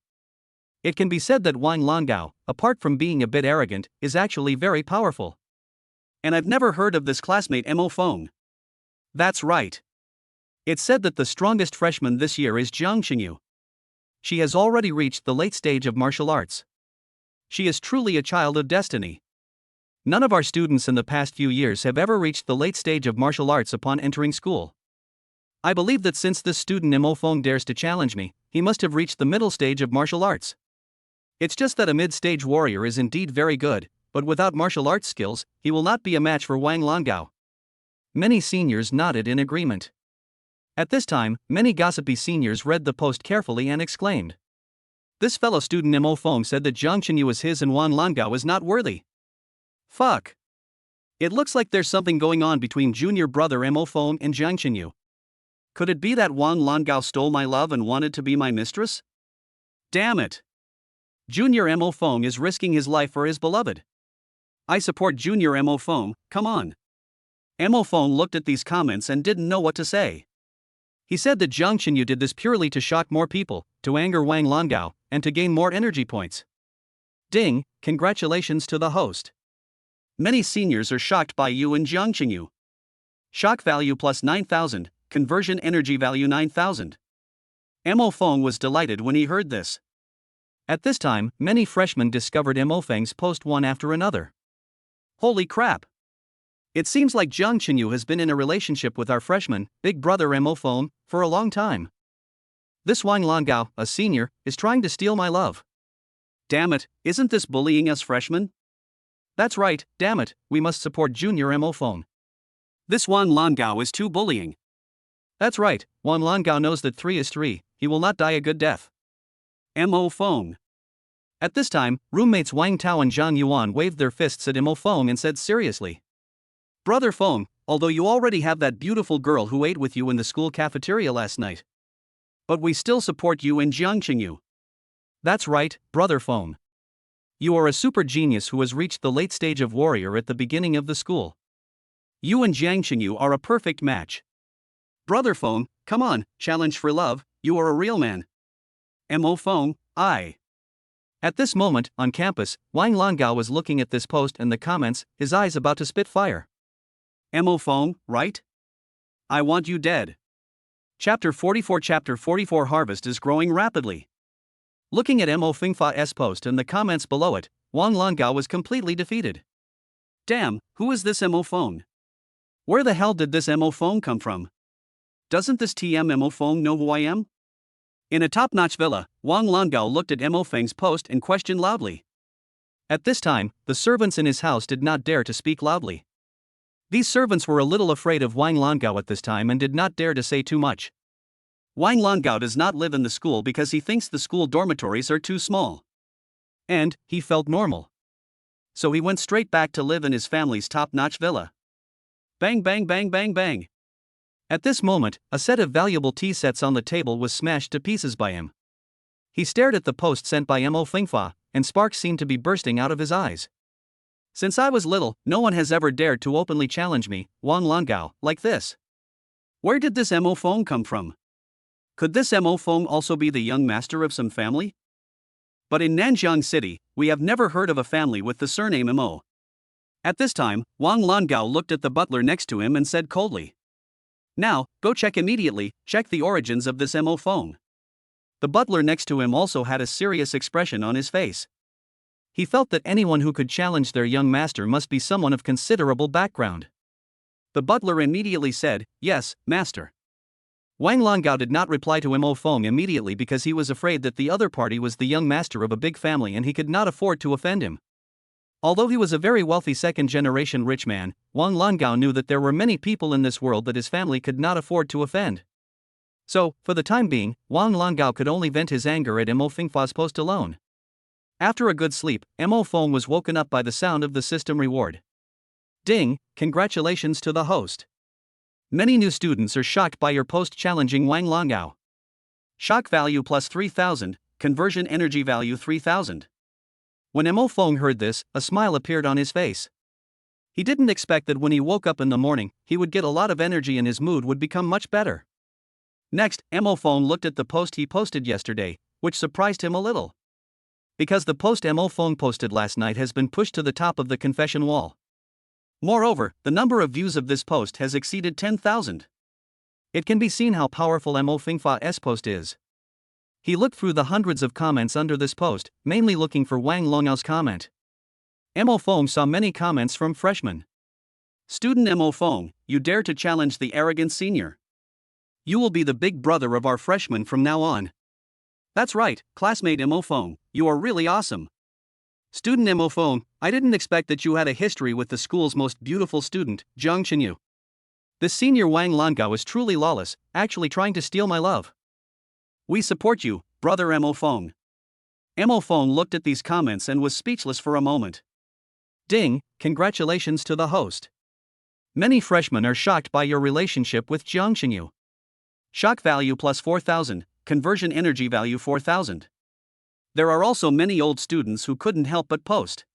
It can be said that Wang Langao, apart from being a bit arrogant, is actually very powerful. And I've never heard of this classmate Mo Feng. That's right. It's said that the strongest freshman this year is Jiang Xingyu. She has already reached the late stage of martial arts. She is truly a child of destiny. None of our students in the past few years have ever reached the late stage of martial arts upon entering school. I believe that since this student Mo Feng dares to challenge me, he must have reached the middle stage of martial arts. It's just that a mid-stage warrior is indeed very good, but without martial arts skills, he will not be a match for Wang Langao. Many seniors nodded in agreement. At this time, many gossipy seniors read the post carefully and exclaimed. This fellow student Mo Feng said that Jiang Xinyu is his and Wang Langao is not worthy. Fuck. It looks like there's something going on between junior brother Mo Feng and Jiang Xinyu. Could it be that Wang Langao stole my love and wanted to be my mistress? Damn it. Junior Mo Feng is risking his life for his beloved. I support Junior Mo Feng, come on. Mo Feng looked at these comments and didn't know what to say. He said that Jiang Xinyu did this purely to shock more people, to anger Wang Langao, and to gain more energy points. Ding, congratulations to the host. Many seniors are shocked by you and Jiang Xinyu. Shock value plus 9,000, conversion energy value 9,000. Mo Feng was delighted when he heard this. At this time, many freshmen discovered Mo Feng's post one after another. Holy crap! It seems like Jiang Xinyu has been in a relationship with our freshman, big brother Mo Feng, for a long time. This Wang Langao, a senior, is trying to steal my love. Damn it, isn't this bullying us freshmen? That's right, damn it, we must support junior Mo Feng. This Wang Langao is too bullying. That's right, Wang Langao knows that 3 is 3, he will not die a good death. Mo Feng. At this time, roommates Wang Tao and Zhang Yuan waved their fists at Mo Feng and said seriously. Brother Feng, although you already have that beautiful girl who ate with you in the school cafeteria last night. But we still support you and Jiang Xinyu. That's right, Brother Feng. You are a super genius who has reached the late stage of warrior at the beginning of the school. You and Jiang Xinyu are a perfect match. Brother Feng, come on, challenge for love, you are a real man. Mo Feng, I. At this moment, on campus, Wang Longao was looking at this post and the comments, his eyes about to spit fire. Mo phone, right? I want you dead. Chapter 44 Harvest is growing rapidly. Looking at Mo Fingfa's post and the comments below it, Wang Longao was completely defeated. Damn, who is this Mo phone? Where the hell did this Mo phone come from? Doesn't this Mo phone know who I am? In a top-notch villa, Wang Longao looked at Mo Feng's post and questioned loudly. At this time, the servants in his house did not dare to speak loudly. These servants were a little afraid of Wang Longao at this time and did not dare to say too much. Wang Longao does not live in the school because he thinks the school dormitories are too small. And he felt normal. So he went straight back to live in his family's top-notch villa. Bang bang bang bang bang. At this moment, a set of valuable tea sets on the table was smashed to pieces by him. He stared at the post sent by Mo Fingfa, and sparks seemed to be bursting out of his eyes. Since I was little, no one has ever dared to openly challenge me, Wang Longao, like this. Where did this Mo phone come from? Could this Mo phone also be the young master of some family? But in Nanjiang City, we have never heard of a family with the surname Mo. At this time, Wang Longao looked at the butler next to him and said coldly. Now, go check immediately, check the origins of this Mo phone. The butler next to him also had a serious expression on his face. He felt that anyone who could challenge their young master must be someone of considerable background. The butler immediately said, yes, master. Wang Longao did not reply to Mo Feng immediately because he was afraid that the other party was the young master of a big family and he could not afford to offend him. Although he was a very wealthy second-generation rich man, Wang Longao knew that there were many people in this world that his family could not afford to offend. So, for the time being, Wang Longao could only vent his anger at Mo Fingfa's post alone. After a good sleep, Mo Feng was woken up by the sound of the system reward. Ding, congratulations to the host. Many new students are shocked by your post challenging Wang Longao. Shock value plus 3000, conversion energy value 3000. When Mo Feng heard this, a smile appeared on his face. He didn't expect that when he woke up in the morning, he would get a lot of energy and his mood would become much better. Next, Mo Feng looked at the post he posted yesterday, which surprised him a little. Because the post Mo Feng posted last night has been pushed to the top of the confession wall. Moreover, the number of views of this post has exceeded 10,000. It can be seen how powerful Mo Fingfa's post is. He looked through the hundreds of comments under this post, mainly looking for Wang Longao's comment. Mo Feng saw many comments from freshmen. Student Mo Feng, you dare to challenge the arrogant senior. You will be the big brother of our freshmen from now on. That's right, classmate Mo Feng, you are really awesome. Student Mo Feng, I didn't expect that you had a history with the school's most beautiful student, Jiang Chenyu. This senior Wang Longao is truly lawless, actually trying to steal my love. We support you, brother Mo Feng. Mo Feng looked at these comments and was speechless for a moment. Ding, congratulations to the host. Many freshmen are shocked by your relationship with Jiang Chenyu. Shock value plus 4000, conversion energy value 4000. There are also many old students who couldn't help but post.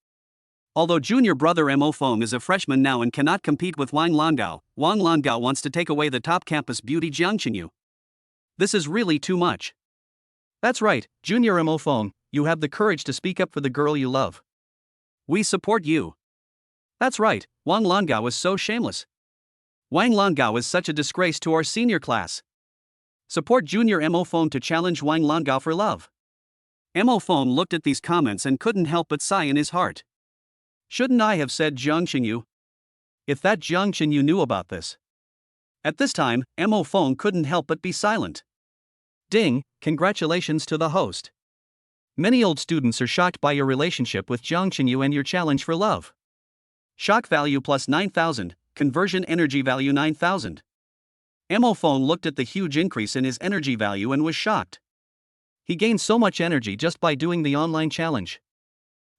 Although junior brother Mo Feng is a freshman now and cannot compete with Wang Longao wants to take away the top campus beauty Jiang Chenyu. This is really too much. That's right, junior Mo Feng, you have the courage to speak up for the girl you love. We support you. That's right, Wang Longao is so shameless. Wang Longao is such a disgrace to our senior class. Support junior Mo Feng to challenge Wang Longao for love. Mo Feng looked at these comments and couldn't help but sigh in his heart. Shouldn't I have said Jiang Chenyu? If that Jiang Chenyu knew about this. At this time, Mo Feng couldn't help but be silent. Ding, congratulations to the host. Many old students are shocked by your relationship with Jiang Chenyu and your challenge for love. Shock value plus 9000, conversion energy value 9000. Mo Feng looked at the huge increase in his energy value and was shocked. He gained so much energy just by doing the online challenge.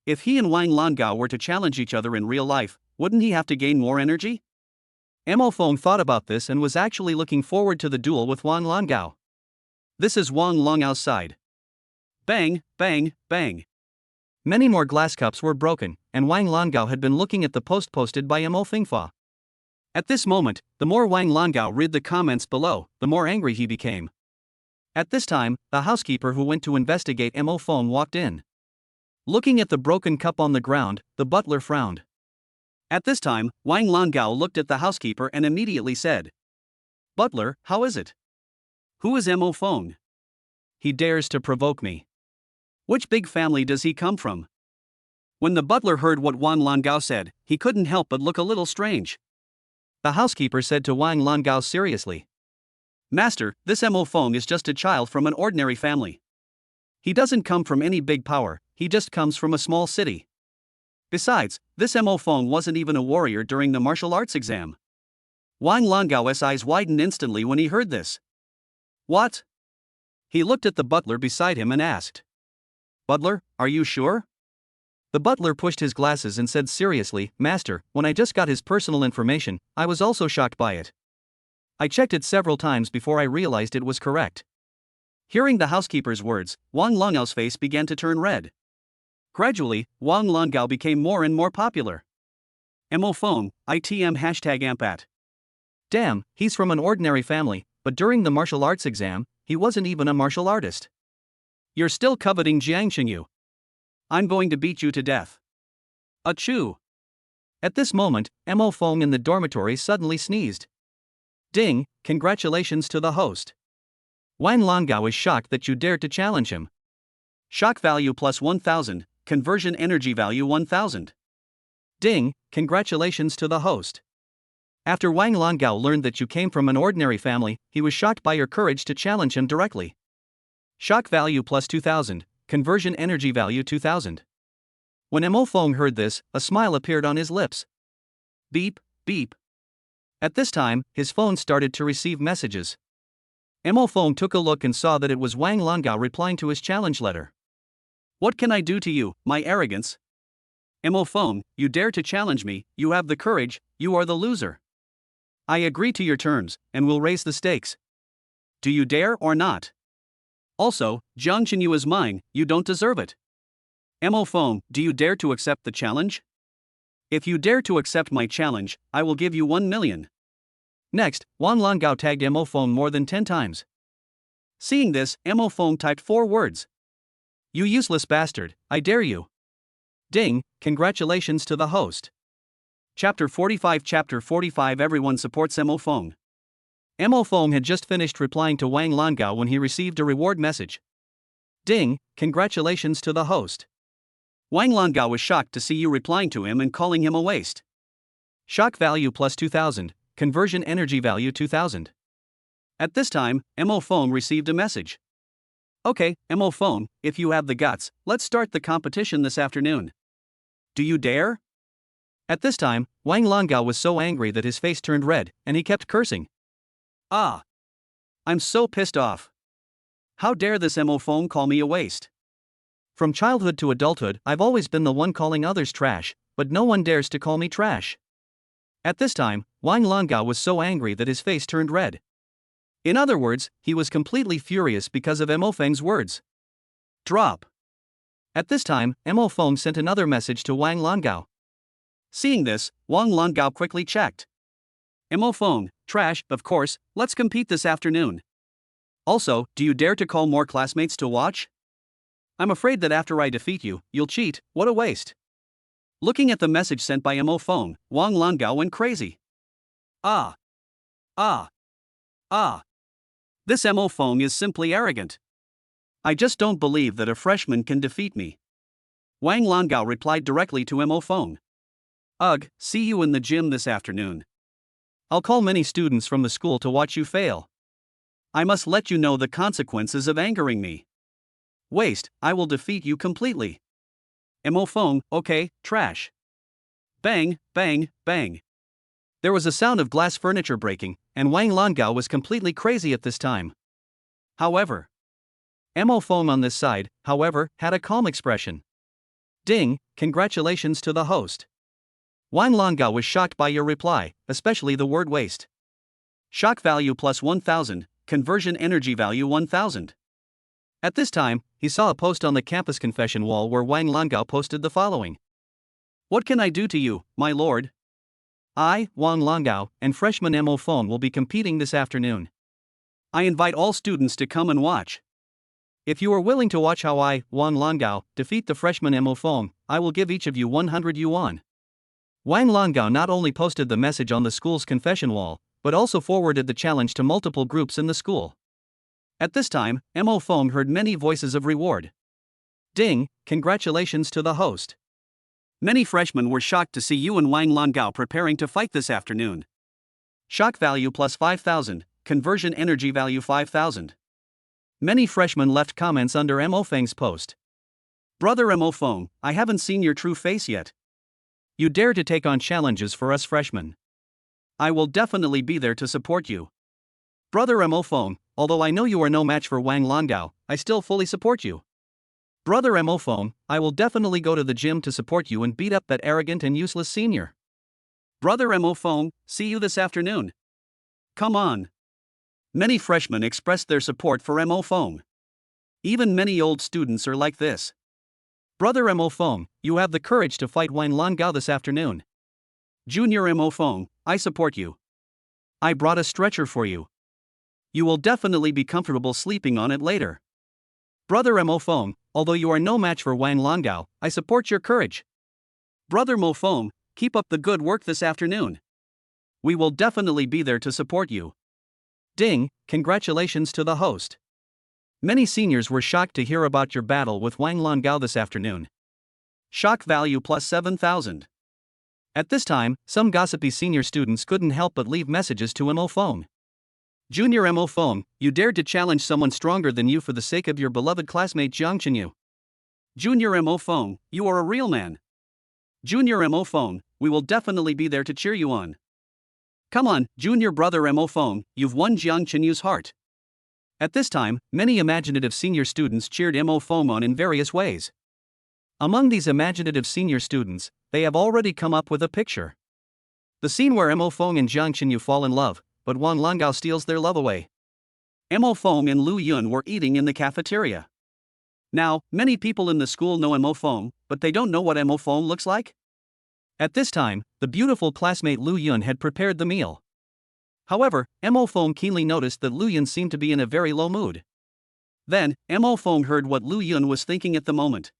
If he and Wang Longao were to challenge each other in real life, wouldn't he have to gain more energy? Mo Feng thought about this and was actually looking forward to the duel with Wang Longao. This is Wang Longao's side. Bang, bang, bang. Many more glass cups were broken, and Wang Longao had been looking at the post posted by Mo Fingfa. At this moment, the more Wang Longao read the comments below, the more angry he became. At this time, the housekeeper who went to investigate Mo Feng walked in. Looking at the broken cup on the ground, the butler frowned. At this time, Wang Langao looked at the housekeeper and immediately said, "Butler, how is it? Who is Mo Feng? He dares to provoke me. Which big family does he come from?" When the butler heard what Wang Langao said, he couldn't help but look a little strange. The housekeeper said to Wang Langao seriously, "Master, this Mo Feng is just a child from an ordinary family. He doesn't come from any big power, he just comes from a small city. Besides, this Mo Feng wasn't even a warrior during the martial arts exam." Wang Langao's eyes widened instantly when he heard this. "What?" He looked at the butler beside him and asked, "Butler, are you sure?" The butler pushed his glasses and said seriously, "Master, when I just got his personal information, I was also shocked by it. I checked it several times before I realized it was correct." Hearing the housekeeper's words, Wang Langao's face began to turn red. Gradually, Wang Langao became more and more popular. Mo Feng, ITM #ampat. Damn, he's from an ordinary family, but during the martial arts exam, he wasn't even a martial artist. You're still coveting Jiangxingyu. I'm going to beat you to death. Achoo! At this moment, Mo Feng in the dormitory suddenly sneezed. Ding, congratulations to the host. Wang Langao is shocked that you dared to challenge him. Shock value plus 1000, conversion energy value 1000. Ding, congratulations to the host. After Wang Langao learned that you came from an ordinary family, he was shocked by your courage to challenge him directly. Shock value plus 2000, conversion energy value 2000. When Mo Feng heard this, a smile appeared on his lips. Beep, beep. At this time, his phone started to receive messages. Mo Feng took a look and saw that it was Wang Langao replying to his challenge letter. "What can I do to you, my arrogance? Mo Feng, you dare to challenge me, you have the courage, you are the loser. I agree to your terms, and will raise the stakes. Do you dare or not? Also, Jiangxinyu is mine, you don't deserve it. Mo Feng, do you dare to accept the challenge? If you dare to accept my challenge, I will give you 1 million. Next, Wang Langao tagged Mo Feng more than 10 times. Seeing this, Mo Feng typed 4 words. "You useless bastard, I dare you." Ding, congratulations to the host. Chapter 45 Everyone supports Mo Feng. Mo Feng had just finished replying to Wang Langao when he received a reward message. Ding, congratulations to the host. Wang Langao was shocked to see you replying to him and calling him a waste. Shock value plus 2000, conversion energy value 2000. At this time, Mo Feng received a message. "Okay, Mo Feng, if you have the guts, let's start the competition this afternoon. Do you dare?" At this time, Wang Langao was so angry that his face turned red, and he kept cursing. "Ah! I'm so pissed off. How dare this Mo Feng call me a waste? From childhood to adulthood, I've always been the one calling others trash, but no one dares to call me trash." At this time, Wang Langao was so angry that his face turned red. In other words, he was completely furious because of Mo Feng's words. Drop. At this time, Mo Feng sent another message to Wang Langao. Seeing this, Wang Langao quickly checked. Mo Feng, trash, of course, let's compete this afternoon. Also, do you dare to call more classmates to watch? I'm afraid that after I defeat you, you'll cheat, what a waste. Looking at the message sent by Mo Feng, Wang Langao went crazy. Ah! This Mo Feng is simply arrogant. I just don't believe that a freshman can defeat me. Wang Langao replied directly to Mo Feng. Ugh, see you in the gym this afternoon. I'll call many students from the school to watch you fail. I must let you know the consequences of angering me. Waste, I will defeat you completely. Mo Feng, okay, trash. Bang, bang, bang. There was a sound of glass furniture breaking, and Wang Langao was completely crazy at this time. However, Mo Feng on this side, however, had a calm expression. Ding, congratulations to the host. Wang Langao was shocked by your reply, especially the word waste. Shock value plus 1000, conversion energy value 1000. At this time, he saw a post on the campus confession wall where Wang Langao posted the following. What can I do to you, my lord? I, Wang Langao, and freshman Mo Feng will be competing this afternoon. I invite all students to come and watch. If you are willing to watch how I, Wang Langao, defeat the freshman Mo Feng, I will give each of you 100 yuan. Wang Langao not only posted the message on the school's confession wall, but also forwarded the challenge to multiple groups in the school. At this time, Mo Feng heard many voices of reward. Ding, congratulations to the host. Many freshmen were shocked to see you and Wang Langao preparing to fight this afternoon. Shock value plus 5,000, conversion energy value 5,000. Many freshmen left comments under Mo Feng's post. Brother Mo Feng, I haven't seen your true face yet. You dare to take on challenges for us freshmen. I will definitely be there to support you. Brother Mo Feng, although I know you are no match for Wang Langao, I still fully support you. Brother Mo Feng, I will definitely go to the gym to support you and beat up that arrogant and useless senior. Brother Mo Feng, see you this afternoon. Come on. Many freshmen expressed their support for Mo Feng. Even many old students are like this. Brother Mo Feng, you have the courage to fight Wang Langao this afternoon. Junior Mo Feng, I support you. I brought a stretcher for you. You will definitely be comfortable sleeping on it later. Brother Mo Feng, although you are no match for Wang Langao, I support your courage. Brother Mo Feng, keep up the good work this afternoon. We will definitely be there to support you. Ding, congratulations to the host. Many seniors were shocked to hear about your battle with Wang Langao this afternoon. Shock value plus 7,000. At this time, some gossipy senior students couldn't help but leave messages to Mo Feng. Junior Mo Feng, you dared to challenge someone stronger than you for the sake of your beloved classmate Jiang Chenyu. Junior Mo Feng, you are a real man. Junior Mo Feng, we will definitely be there to cheer you on. Come on, junior brother Mo Feng, you've won Jiang Chenyu's heart. At this time, many imaginative senior students cheered Mo Feng on in various ways. Among these imaginative senior students, they have already come up with a picture. The scene where Mo Feng and Jiang Chenyu fall in love, but Wang Langao steals their love away. Mo Feng and Lu Yun were eating in the cafeteria. Now, many people in the school know Mo Feng, but they don't know what Mo Feng looks like. At this time, the beautiful classmate Lu Yun had prepared the meal. However, Mo Feng keenly noticed that Lu Yun seemed to be in a very low mood. Then, Mo Feng heard what Lu Yun was thinking at the moment.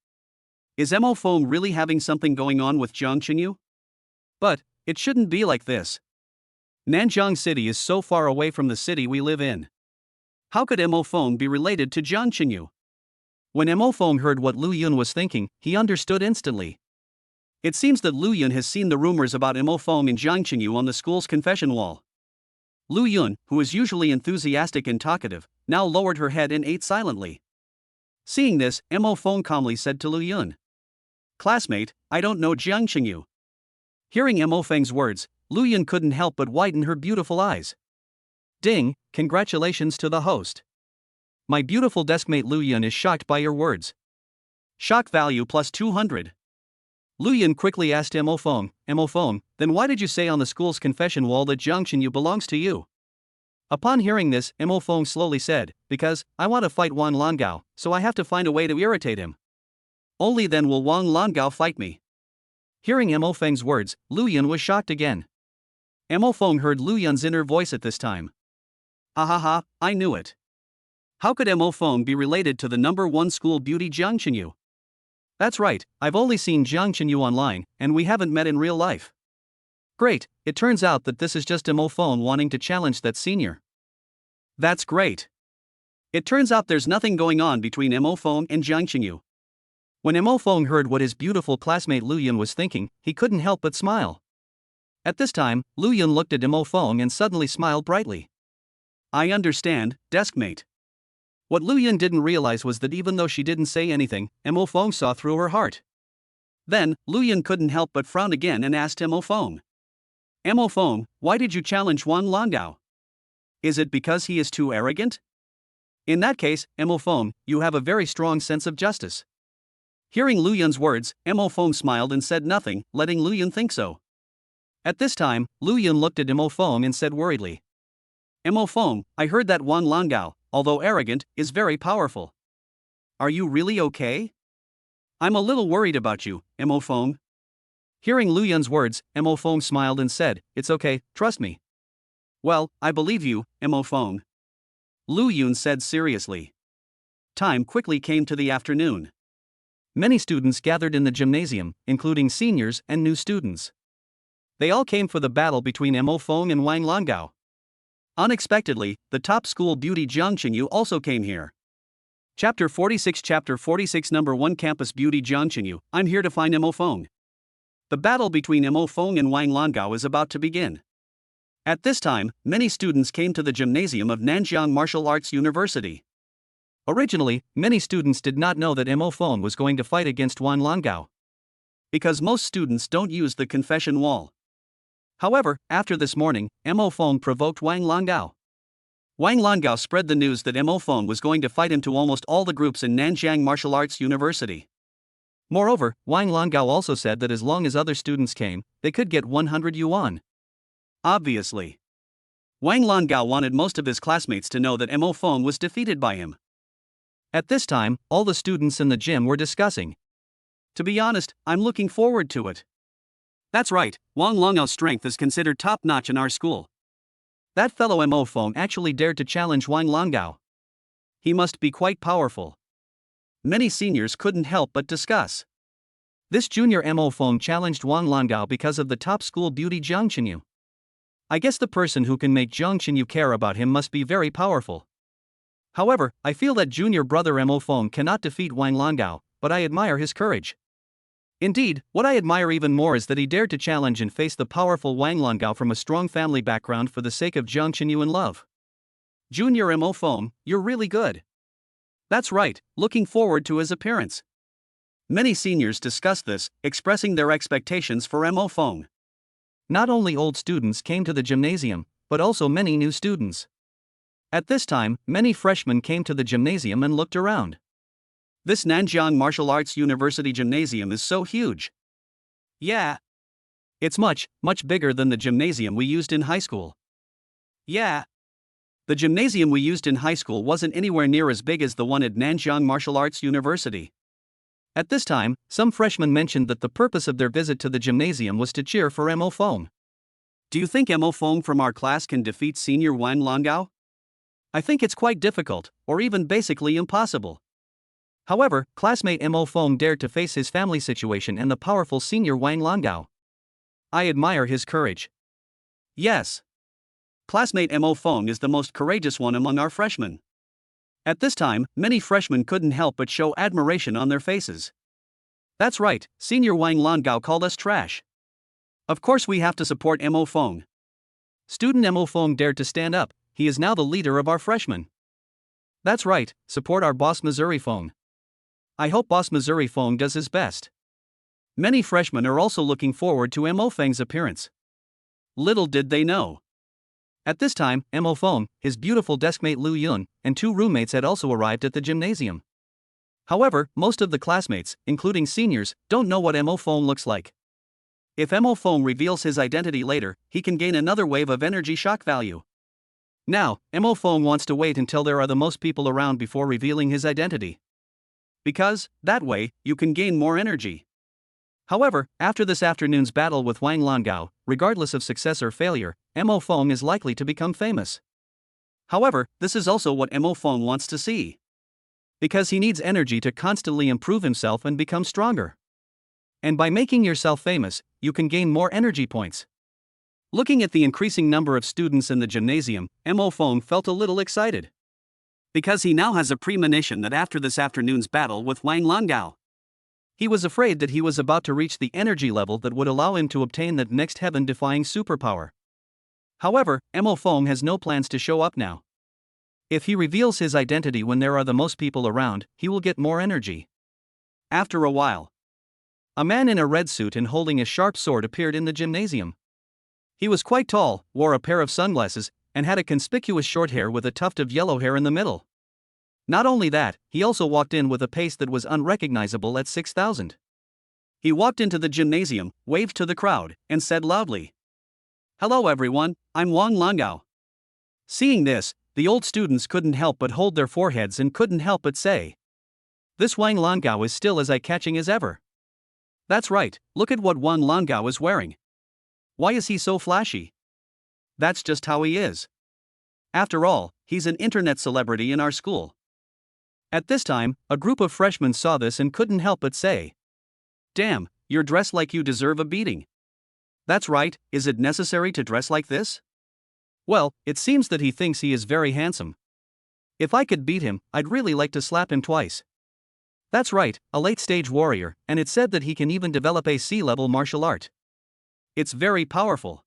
Is Mo Feng really having something going on with Jiang Chenyu? But, it shouldn't be like this. Nanjiang City is so far away from the city we live in. How could Mo Feng be related to Jiang Chenyu? When Mo Feng heard what Lu Yun was thinking, he understood instantly. It seems that Lu Yun has seen the rumors about Mo Feng and Jiang Chenyu on the school's confession wall. Lu Yun, who is usually enthusiastic and talkative, now lowered her head and ate silently. Seeing this, Mo Feng calmly said to Lu Yun, "Classmate, I don't know Jiang Chenyu." Hearing Mo Feng's words, Lu Yun couldn't help but widen her beautiful eyes. Ding, congratulations to the host. My beautiful deskmate Lu Yun is shocked by your words. Shock value plus 200. Lu Yun quickly asked Mo Feng, then why did you say on the school's confession wall that Jiang Chenyu belongs to you? Upon hearing this, Mo Feng slowly said, because I want to fight Wang Langao, so I have to find a way to irritate him. Only then will Wang Langao fight me. Hearing Mo Feng's words, Lu Yun was shocked again. Mo Feng heard Lu Yun's inner voice at this time. Ahaha, I knew it. How could Mo Feng be related to the #1 school beauty Jiang Chenyu? That's right, I've only seen Jiang Chenyu online, and we haven't met in real life. Great, it turns out that this is just Mo Feng wanting to challenge that senior. That's great. It turns out there's nothing going on between Mo Feng and Jiang Chenyu. When Mo Feng heard what his beautiful classmate Lu Yun was thinking, he couldn't help but smile. At this time, Lu Yun looked at Mo Feng and suddenly smiled brightly. I understand, deskmate. What Lu Yun didn't realize was that even though she didn't say anything, Mo Feng saw through her heart. Then, Lu Yun couldn't help but frown again and asked Mo Feng, why did you challenge Wang Langao? Is it because he is too arrogant? In that case, Mo Feng, you have a very strong sense of justice. Hearing Lu Yun's words, Mo Feng smiled and said nothing, letting Lu Yun think so. At this time, Lu Yun looked at Mo Feng and said worriedly, Mo Feng, I heard that Wang Langao, although arrogant, is very powerful. Are you really okay? I'm a little worried about you, Mo Feng. Hearing Lu Yun's words, Mo Feng smiled and said, It's okay, trust me. Well, I believe you, Mo Feng. Lu Yun said seriously. Time quickly came to the afternoon. Many students gathered in the gymnasium, including seniors and new students. They all came for the battle between Mo Feng and Wang Langao. Unexpectedly, the top school beauty Jiang Qingyu also came here. Chapter 46 Number 1 Campus Beauty Jiang Qingyu, I'm here to find Mo Feng. The battle between Mo Feng and Wang Langao is about to begin. At this time, many students came to the gymnasium of Nanjiang Martial Arts University. Originally, many students did not know that Mo Feng was going to fight against Wang Langao, because most students don't use the confession wall. However, after this morning, Mo Feng provoked Wang Langao. Wang Langao spread the news that Mo Feng was going to fight him to almost all the groups in Nanjiang Martial Arts University. Moreover, Wang Langao also said that as long as other students came, they could get 100 yuan. Obviously, Wang Langao wanted most of his classmates to know that Mo Feng was defeated by him. At this time, all the students in the gym were discussing. To be honest, I'm looking forward to it. That's right, Wang Langao's strength is considered top-notch in our school. That fellow Mo Feng actually dared to challenge Wang Langao. He must be quite powerful. Many seniors couldn't help but discuss. This junior Mo Feng challenged Wang Langao because of the top school beauty Jiang Qingyu. I guess the person who can make Jiang Qingyu care about him must be very powerful. However, I feel that junior brother Mo Feng cannot defeat Wang Langao, but I admire his courage. Indeed, what I admire even more is that he dared to challenge and face the powerful Wang Langao from a strong family background for the sake of Jiang Qingyu and love. Junior Mo Feng, you're really good. That's right, looking forward to his appearance. Many seniors discussed this, expressing their expectations for Mo Feng. Not only old students came to the gymnasium, but also many new students. At this time, many freshmen came to the gymnasium and looked around. This Nanjiang Martial Arts University gymnasium is so huge. Yeah. It's much bigger than the gymnasium we used in high school. Yeah. The gymnasium we used in high school wasn't anywhere near as big as the one at Nanjiang Martial Arts University. At this time, some freshmen mentioned that the purpose of their visit to the gymnasium was to cheer for Mo Feng. Do you think Mo Feng from our class can defeat senior Wang Langao? I think it's quite difficult, or even basically impossible. However, classmate Mo Feng dared to face his family situation and the powerful senior Wang Langao. I admire his courage. Yes. Classmate Mo Feng is the most courageous one among our freshmen. At this time, many freshmen couldn't help but show admiration on their faces. That's right, senior Wang Langao called us trash. Of course we have to support Mo Feng. Student Mo Feng dared to stand up. He is now the leader of our freshmen. That's right, support our boss Missouri Feng. I hope boss Missouri Feng does his best. Many freshmen are also looking forward to Mo Feng's appearance. Little did they know. At this time, Mo Feng, his beautiful deskmate Lu Yun, and 2 roommates had also arrived at the gymnasium. However, most of the classmates, including seniors, don't know what Mo Feng looks like. If Mo Feng reveals his identity later, he can gain another wave of energy shock value. Now, Mo Feng wants to wait until there are the most people around before revealing his identity. Because, that way, you can gain more energy. However, after this afternoon's battle with Wang Langao, regardless of success or failure, Mo Feng is likely to become famous. However, this is also what Mo Feng wants to see. Because he needs energy to constantly improve himself and become stronger. And by making yourself famous, you can gain more energy points. Looking at the increasing number of students in the gymnasium, Mo Feng felt a little excited. Because he now has a premonition that after this afternoon's battle with Wang Langao, he was afraid that he was about to reach the energy level that would allow him to obtain that next heaven-defying superpower. However, Mo Feng has no plans to show up now. If he reveals his identity when there are the most people around, he will get more energy. After a while, a man in a red suit and holding a sharp sword appeared in the gymnasium. He was quite tall, wore a pair of sunglasses, and had a conspicuous short hair with a tuft of yellow hair in the middle. Not only that, he also walked in with a pace that was unrecognizable at 6,000. He walked into the gymnasium, waved to the crowd, and said loudly, "Hello everyone, I'm Wang Langao." Seeing this, the old students couldn't help but hold their foreheads and couldn't help but say, "This Wang Langao is still as eye-catching as ever." That's right, look at what Wang Langao is wearing. Why is he so flashy? That's just how he is. After all, he's an internet celebrity in our school. At this time, a group of freshmen saw this and couldn't help but say, "Damn, you're dressed like you deserve a beating." That's right, is it necessary to dress like this? Well, it seems that he thinks he is very handsome. If I could beat him, I'd really like to slap him twice. That's right, a late-stage warrior, and it's said that he can even develop a SSS-level martial art. It's very powerful.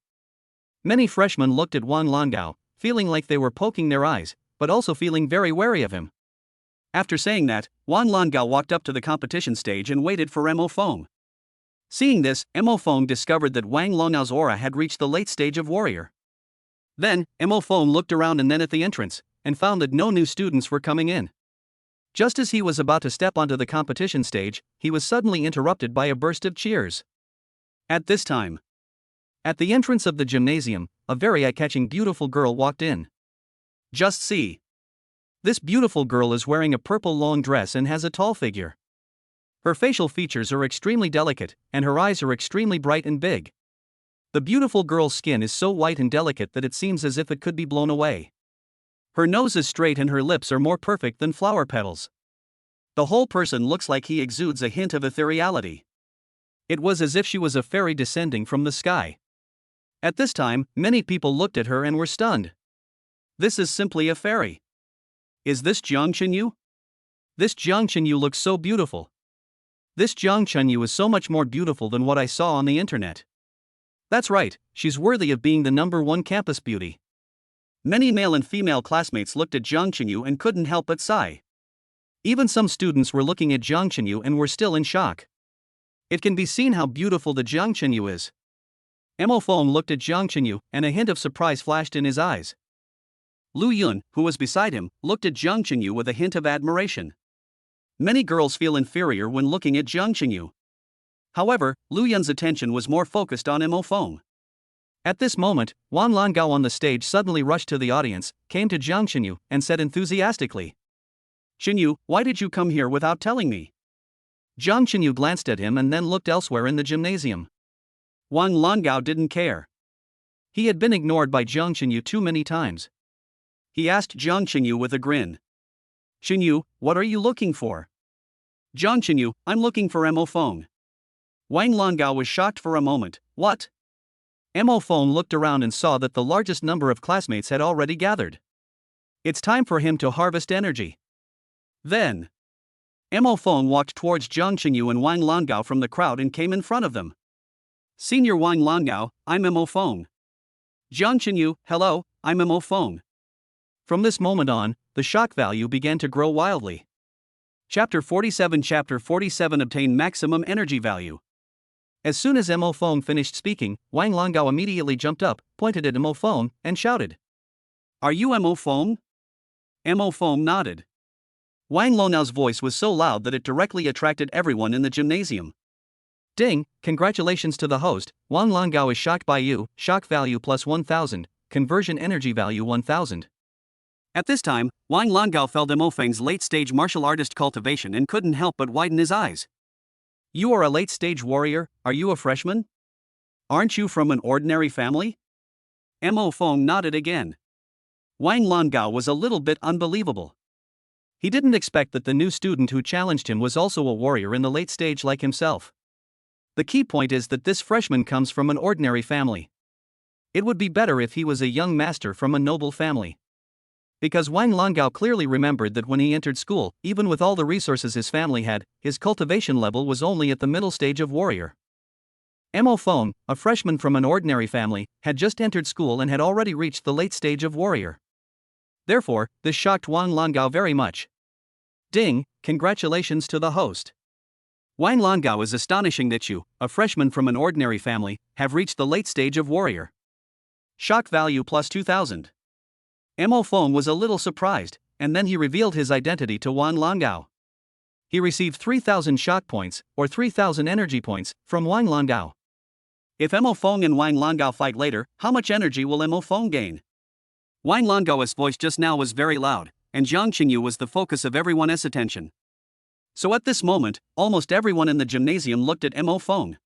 Many freshmen looked at Wang Langao, feeling like they were poking their eyes, but also feeling very wary of him. After saying that, Wang Langao walked up to the competition stage and waited for Mo Feng. Seeing this, Mo Feng discovered that Wang Langao's aura had reached the late stage of warrior. Then, Mo Feng looked around and then at the entrance, and found that no new students were coming in. Just as he was about to step onto the competition stage, he was suddenly interrupted by a burst of cheers. At this time, at the entrance of the gymnasium, a very eye-catching beautiful girl walked in. Just see. This beautiful girl is wearing a purple long dress and has a tall figure. Her facial features are extremely delicate, and her eyes are extremely bright and big. The beautiful girl's skin is so white and delicate that it seems as if it could be blown away. Her nose is straight and her lips are more perfect than flower petals. The whole person looks like he exudes a hint of ethereality. It was as if she was a fairy descending from the sky. At this time, many people looked at her and were stunned. This is simply a fairy. Is this Jiang Chenyu? This Jiang Chenyu looks so beautiful. This Jiang Chenyu is so much more beautiful than what I saw on the internet. That's right, she's worthy of being the #1 campus beauty. Many male and female classmates looked at Jiang Chenyu and couldn't help but sigh. Even some students were looking at Jiang Chenyu and were still in shock. It can be seen how beautiful the Jiang Chenyu is. Mo Feng looked at Jiang Chenyu, and a hint of surprise flashed in his eyes. Lu Yun, who was beside him, looked at Jiang Chenyu with a hint of admiration. Many girls feel inferior when looking at Jiang Chenyu. However, Lu Yun's attention was more focused on Mo Feng. At this moment, Wang Langao on the stage suddenly rushed to the audience, came to Jiang Chenyu, and said enthusiastically, "Chenyu, why did you come here without telling me?" Jiang Chenyu glanced at him and then looked elsewhere in the gymnasium. Wang Langao didn't care. He had been ignored by Jiang Chenyu too many times. He asked Jiang Chenyu with a grin, "Chenyu, what are you looking for?" "Jiang Chenyu, I'm looking for Mo Feng." Wang Langao was shocked for a moment. What? Mo Feng looked around and saw that the largest number of classmates had already gathered. It's time for him to harvest energy. Then, Mo Feng walked towards Jiang Chenyu and Wang Langao from the crowd and came in front of them. "Senior Wang Langao, I'm Mo Feng." "Jiang Chenyu, hello, I'm Mo Feng." From this moment on, the shock value began to grow wildly. Chapter 47 Obtain Maximum Energy Value. As soon as Mo Feng finished speaking, Wang Langao immediately jumped up, pointed at Mo Feng, and shouted, "Are you Mo Feng?" Mo Feng nodded. Wang Langao's voice was so loud that it directly attracted everyone in the gymnasium. "Ding, congratulations to the host, Wang Langao is shocked by you, shock value plus 1000, conversion energy value 1000. At this time, Wang Langao felt Mo Feng's late-stage martial artist cultivation and couldn't help but widen his eyes. "You are a late-stage warrior, are you a freshman? Aren't you from an ordinary family?" Mo Feng nodded again. Wang Langao was a little bit unbelievable. He didn't expect that the new student who challenged him was also a warrior in the late stage like himself. The key point is that this freshman comes from an ordinary family. It would be better if he was a young master from a noble family. Because Wang Langao clearly remembered that when he entered school, even with all the resources his family had, his cultivation level was only at the middle stage of warrior. Mo Feng, a freshman from an ordinary family, had just entered school and had already reached the late stage of warrior. Therefore, this shocked Wang Langao very much. Ding, congratulations to the host. Wang Langao is astonishing that you, a freshman from an ordinary family, have reached the late stage of warrior. Shock value plus 2000. Mo Feng was a little surprised, and then he revealed his identity to Wang Langao. He received 3000 shock points, or 3000 energy points, from Wang Langao. If Mo Feng and Wang Langao fight later, how much energy will Mo Feng gain? Wang Langao's voice just now was very loud, and Jiang Chenyu was the focus of everyone's attention. So at this moment, almost everyone in the gymnasium looked at Mo Feng.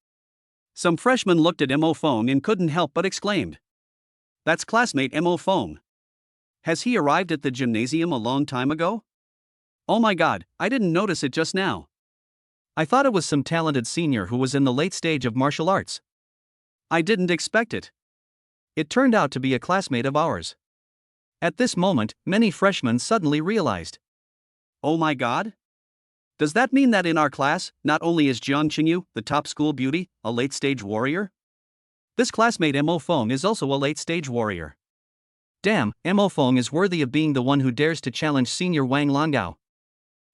Some freshmen looked at Mo Feng and couldn't help but exclaimed, "That's classmate Mo Feng. Has he arrived at the gymnasium a long time ago?" Oh my god, I didn't notice it just now. I thought it was some talented senior who was in the late stage of martial arts. I didn't expect it. It turned out to be a classmate of ours. At this moment, many freshmen suddenly realized. Oh my god? Does that mean that in our class, not only is Jiang Qingyu, the top school beauty, a late-stage warrior? This classmate Mo Feng is also a late-stage warrior. Damn, Mo Feng is worthy of being the one who dares to challenge senior Wang Langao.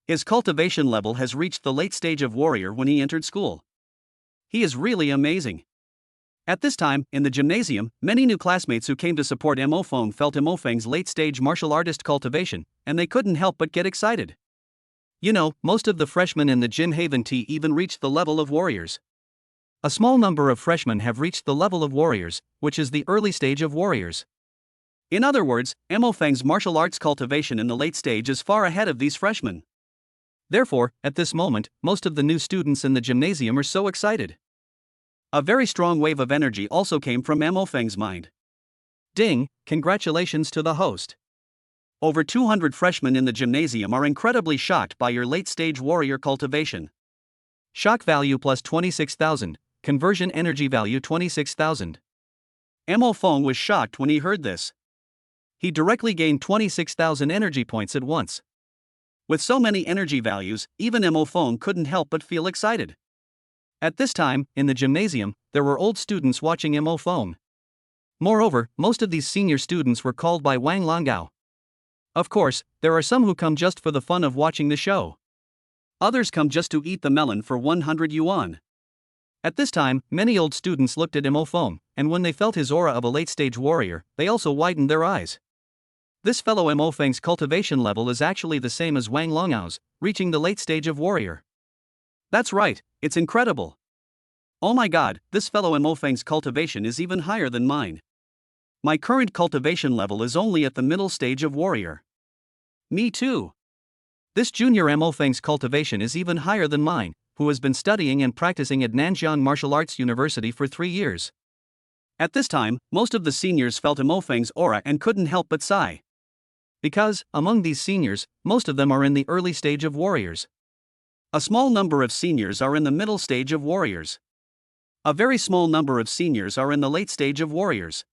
His cultivation level has reached the late stage of warrior when he entered school. He is really amazing. At this time, in the gymnasium, many new classmates who came to support Mo Feng felt Mo Feng's late-stage martial artist cultivation, and they couldn't help but get excited. You know, most of the freshmen in the Gym Haven T even reached the level of warriors. A small number of freshmen have reached the level of warriors, which is the early stage of warriors. In other words, Mo Feng's martial arts cultivation in the late stage is far ahead of these freshmen. Therefore, at this moment, most of the new students in the gymnasium are so excited. A very strong wave of energy also came from Mo Feng's mind. Ding, congratulations to the host. Over 200 freshmen in the gymnasium are incredibly shocked by your late-stage warrior cultivation. Shock value plus 26,000, conversion energy value 26,000. Mo Feng was shocked when he heard this. He directly gained 26,000 energy points at once. With so many energy values, even Mo Feng couldn't help but feel excited. At this time, in the gymnasium, there were old students watching Mo Feng. Moreover, most of these senior students were called by Wang Langao. Of course, there are some who come just for the fun of watching the show. Others come just to eat the melon for 100 yuan. At this time, many old students looked at Mo Feng, and when they felt his aura of a late-stage warrior, they also widened their eyes. This fellow Mo Feng's cultivation level is actually the same as Wang Langao's, reaching the late stage of warrior. That's right, it's incredible. Oh my god, this fellow Mo Feng's cultivation is even higher than mine. My current cultivation level is only at the middle stage of warrior. Me too. This junior Mo Feng's cultivation is even higher than mine, who has been studying and practicing at Nanjiang Martial Arts University for 3 years. At this time, most of the seniors felt Mo Feng's aura and couldn't help but sigh. Because, among these seniors, most of them are in the early stage of warriors. A small number of seniors are in the middle stage of warriors. A very small number of seniors are in the late stage of warriors.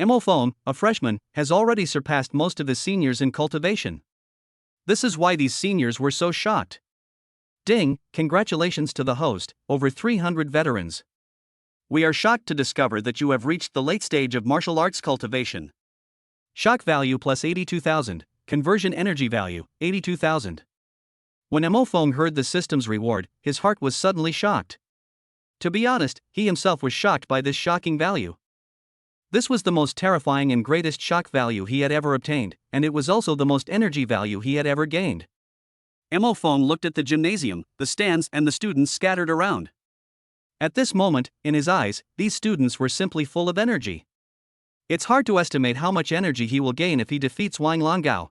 Mo Feng, a freshman, has already surpassed most of his seniors in cultivation. This is why these seniors were so shocked. Ding, congratulations to the host, over 300 veterans. We are shocked to discover that you have reached the late stage of martial arts cultivation. Shock value plus 82,000, conversion energy value, 82,000. When Mo Feng heard the system's reward, his heart was suddenly shocked. To be honest, he himself was shocked by this shocking value. This was the most terrifying and greatest shock value he had ever obtained, and it was also the most energy value he had ever gained. Mo Feng looked at the gymnasium, the stands and the students scattered around. At this moment, in his eyes, these students were simply full of energy. It's hard to estimate how much energy he will gain if he defeats Wang Langao.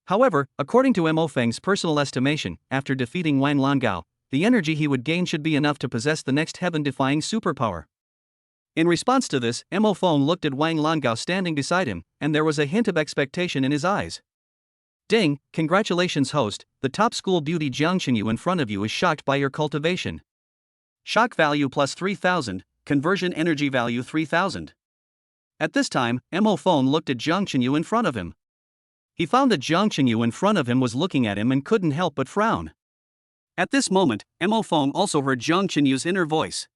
However, according to Mo Feng's personal estimation, after defeating Wang Langao, the energy he would gain should be enough to possess the next heaven-defying superpower. In response to this, Mo Feng looked at Wang Langao standing beside him, and there was a hint of expectation in his eyes. Ding, congratulations host, the top school beauty Jiang Qingyu in front of you is shocked by your cultivation. Shock value plus 3,000, conversion energy value 3,000. At this time, Mo Feng looked at Jiang Qingyu in front of him. He found that Jiang Qingyu in front of him was looking at him and couldn't help but frown. At this moment, Mo Feng also heard Jiang Qinyu's inner voice.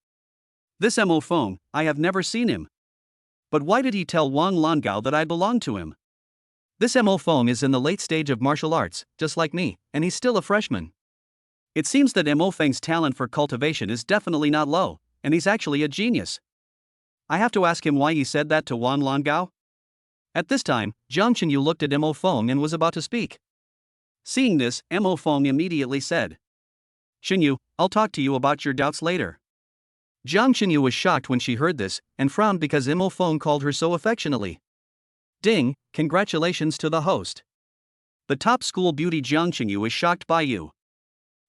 This Mo Feng, I have never seen him. But why did he tell Wang Langao that I belong to him? This Mo Feng is in the late stage of martial arts, just like me, and he's still a freshman. It seems that Mo Feng's talent for cultivation is definitely not low, and he's actually a genius. I have to ask him why he said that to Wang Langao. At this time, Jiang Qingyu looked at Mo Feng and was about to speak. Seeing this, Mo Feng immediately said, Qingyu, I'll talk to you about your doubts later. Jiang Qingyu was shocked when she heard this, and frowned because Mo Feng called her so affectionately. Ding, congratulations to the host. The top school beauty Jiang Qingyu is shocked by you.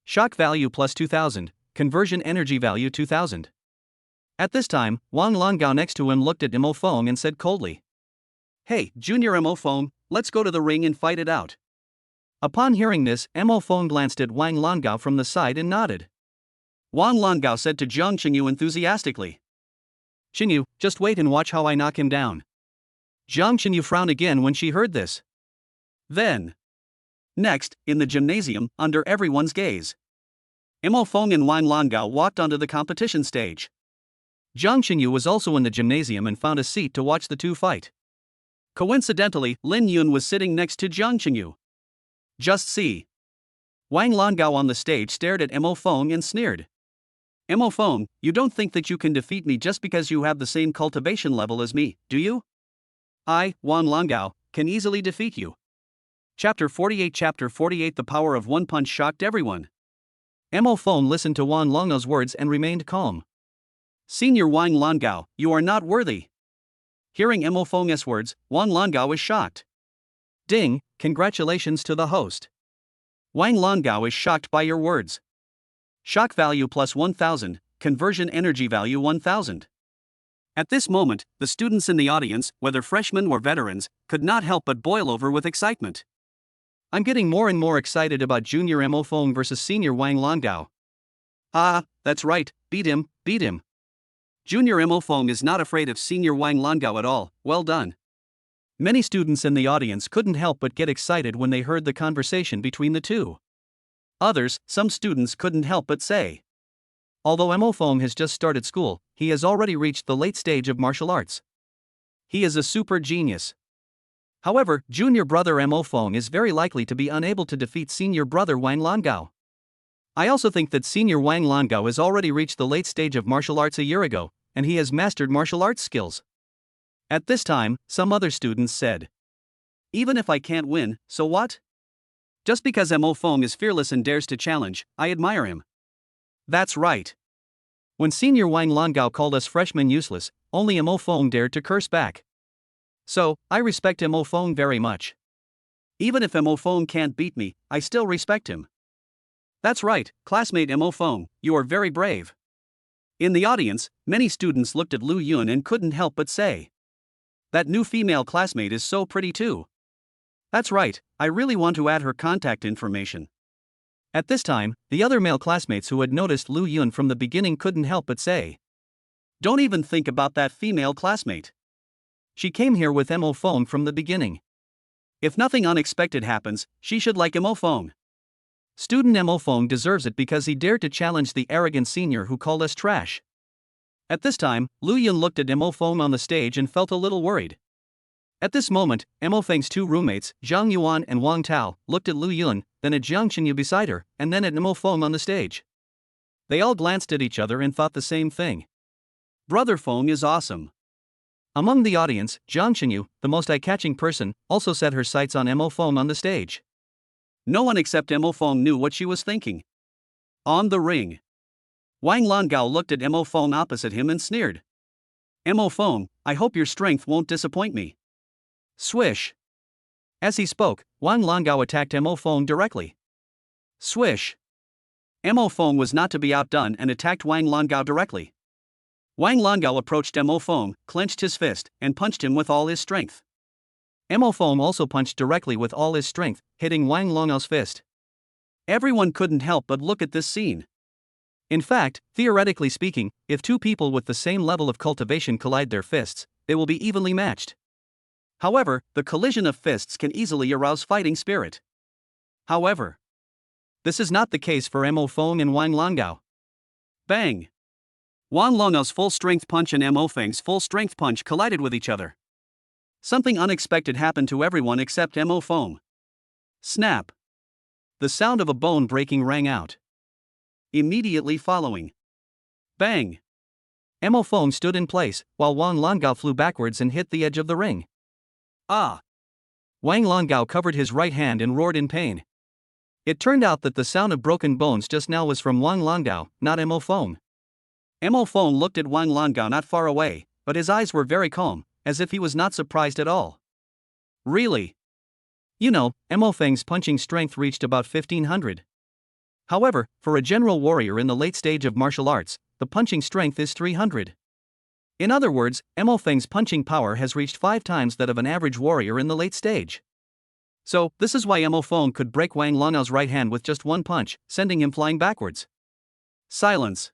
Shock value plus 2,000, conversion energy value 2,000. At this time, Wang Langao next to him looked at Mo Feng and said coldly, Hey, Junior Mo Feng, let's go to the ring and fight it out. Upon hearing this, Mo Feng glanced at Wang Longao from the side and nodded. Wang Longao said to Zhang Qingyu enthusiastically. Qingyu, just wait and watch how I knock him down. Zhang Qingyu frowned again when she heard this. Then. Next, in the gymnasium, under everyone's gaze, Mo Feng and Wang Longao walked onto the competition stage. Zhang Qingyu was also in the gymnasium and found a seat to watch the two fight. Coincidentally, Lin Yun was sitting next to Zhang Qingyu. Just see. Wang Longao on the stage stared at Mo Feng and sneered. Mo Feng, you don't think that you can defeat me just because you have the same cultivation level as me, do you? I, Wang Longao, can easily defeat you. Chapter 48 The power of one punch shocked everyone. Mo Feng listened to Wang Longao's words and remained calm. Senior Wang Longao, you are not worthy. Hearing Mo Feng's words, Wang Longao is shocked. Ding, congratulations to the host. Wang Longao is shocked by your words. Shock value plus 1000, conversion energy value 1000. At this moment, the students in the audience, whether freshmen or veterans, could not help but boil over with excitement. I'm getting more and more excited about Junior Mo Feng versus Senior Wang Longao. Ah, that's right, beat him. Junior Mo Feng is not afraid of Senior Wang Longao at all, well done. Many students in the audience couldn't help but get excited when they heard the conversation between the two. Others, some students couldn't help but say. Although Mo Feng has just started school, he has already reached the late stage of martial arts. He is a super genius. However, junior brother Mo Feng is very likely to be unable to defeat senior brother Wang Longao. I also think that senior Wang Longao has already reached the late stage of martial arts a year ago, and he has mastered martial arts skills. At this time, some other students said. Even if I can't win, so what? Just because Mo Feng is fearless and dares to challenge, I admire him. That's right. When senior Wang Longao called us freshmen useless, only Mo Feng dared to curse back. So, I respect Mo Feng very much. Even if Mo Feng can't beat me, I still respect him. That's right, classmate Mo Feng, you are very brave. In the audience, many students looked at Lu Yun and couldn't help but say. That new female classmate is so pretty too. That's right, I really want to add her contact information. At this time, the other male classmates who had noticed Lu Yun from the beginning couldn't help but say. Don't even think about that female classmate. She came here with Mo Feng from the beginning. If nothing unexpected happens, she should like Mo Feng. Student Mo Feng deserves it because he dared to challenge the arrogant senior who called us trash. At this time, Lu Yun looked at Mo Feng on the stage and felt a little worried. At this moment, Mo Feng's two roommates, Zhang Yuan and Wang Tao, looked at Lu Yun, then at Zhang Qingyu beside her, and then at Mo Feng on the stage. They all glanced at each other and thought the same thing. Brother Feng is awesome. Among the audience, Zhang Qingyu, the most eye-catching person, also set her sights on Mo Feng on the stage. No one except Mo Feng knew what she was thinking. On the ring. Wang Longao looked at Mo Feng opposite him and sneered. Mo Feng, I hope your strength won't disappoint me. Swish. As he spoke, Wang Longao attacked Mo Feng directly. Swish. Mo Feng was not to be outdone and attacked Wang Longao directly. Wang Longao approached Mo Feng, clenched his fist, and punched him with all his strength. Mo Feng also punched directly with all his strength, hitting Wang Longao's fist. Everyone couldn't help but look at this scene. In fact, theoretically speaking, if two people with the same level of cultivation collide their fists, they will be evenly matched. However, the collision of fists can easily arouse fighting spirit. However, this is not the case for Mo Feng and Wang Longao. Bang! Wang Longao's full-strength punch and Mo Feng's full-strength punch collided with each other. Something unexpected happened to everyone except Mo Feng. Snap! The sound of a bone breaking rang out. Immediately following. Bang! Mo Feng stood in place, while Wang Longao flew backwards and hit the edge of the ring. Ah! Wang Longao covered his right hand and roared in pain. It turned out that the sound of broken bones just now was from Wang Longao, not Mo Feng. Mo Feng looked at Wang Longao not far away, but his eyes were very calm, as if he was not surprised at all. Really? You know, Mo Feng's punching strength reached about 1500. However, for a general warrior in the late stage of martial arts, the punching strength is 300. In other words, Mo Feng's punching power has reached 5 times that of an average warrior in the late stage. So, this is why Mo Feng could break Wang Langao's right hand with just one punch, sending him flying backwards. Silence.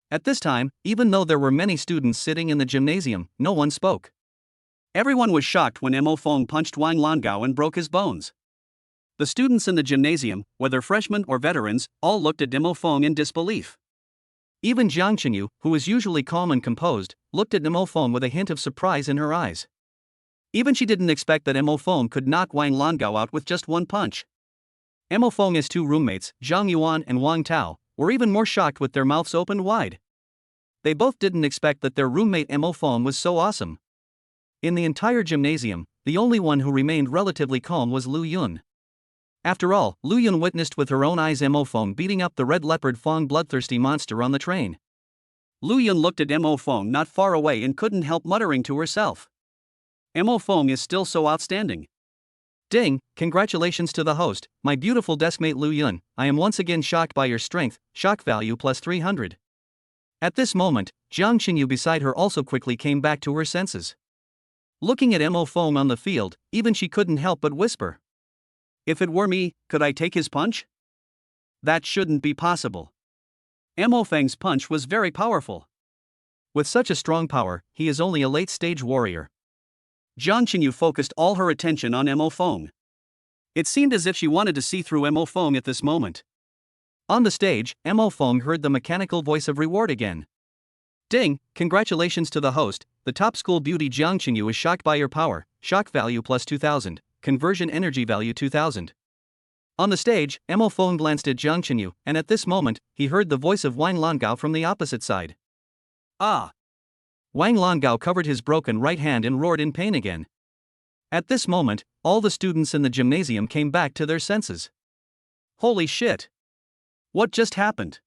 At this time, even though there were many students sitting in the gymnasium, no one spoke. Everyone was shocked when Mo Feng punched Wang Langao and broke his bones. The students in the gymnasium, whether freshmen or veterans, all looked at Mo Feng in disbelief. Even Jiang Qingyu, who was usually calm and composed, looked at Mo Feng with a hint of surprise in her eyes. Even she didn't expect that Mo Feng could knock Wang Langao out with just one punch. Mo Feng's two roommates, Zhang Yuan and Wang Tao, were even more shocked with their mouths opened wide. They both didn't expect that their roommate Mo Feng was so awesome. In the entire gymnasium, the only one who remained relatively calm was Lu Yun. After all, Lu Yun witnessed with her own eyes Mo Feng beating up the red leopard Feng bloodthirsty monster on the train. Lu Yun looked at Mo Feng not far away and couldn't help muttering to herself. Mo Feng is still so outstanding. Ding, congratulations to the host, my beautiful deskmate Lu Yun, I am once again shocked by your strength, shock value plus 300. At this moment, Jiang Qingyu beside her also quickly came back to her senses. Looking at Mo Feng on the field, even she couldn't help but whisper. If it were me, could I take his punch? That shouldn't be possible. Mo Feng's punch was very powerful. With such a strong power, he is only a late-stage warrior. Jiang Qingyu focused all her attention on Mo Feng. It seemed as if she wanted to see through Mo Feng at this moment. On the stage, Mo Feng heard the mechanical voice of reward again. Ding, congratulations to the host, the top school beauty Jiang Qingyu is shocked by your power, shock value plus 2000. Conversion energy value 2000. On the stage, Mo Feng glanced at Jiang Qingyu, and at this moment, he heard the voice of Wang Langao from the opposite side. Ah! Wang Langao covered his broken right hand and roared in pain again. At this moment, all the students in the gymnasium came back to their senses. Holy shit! What just happened?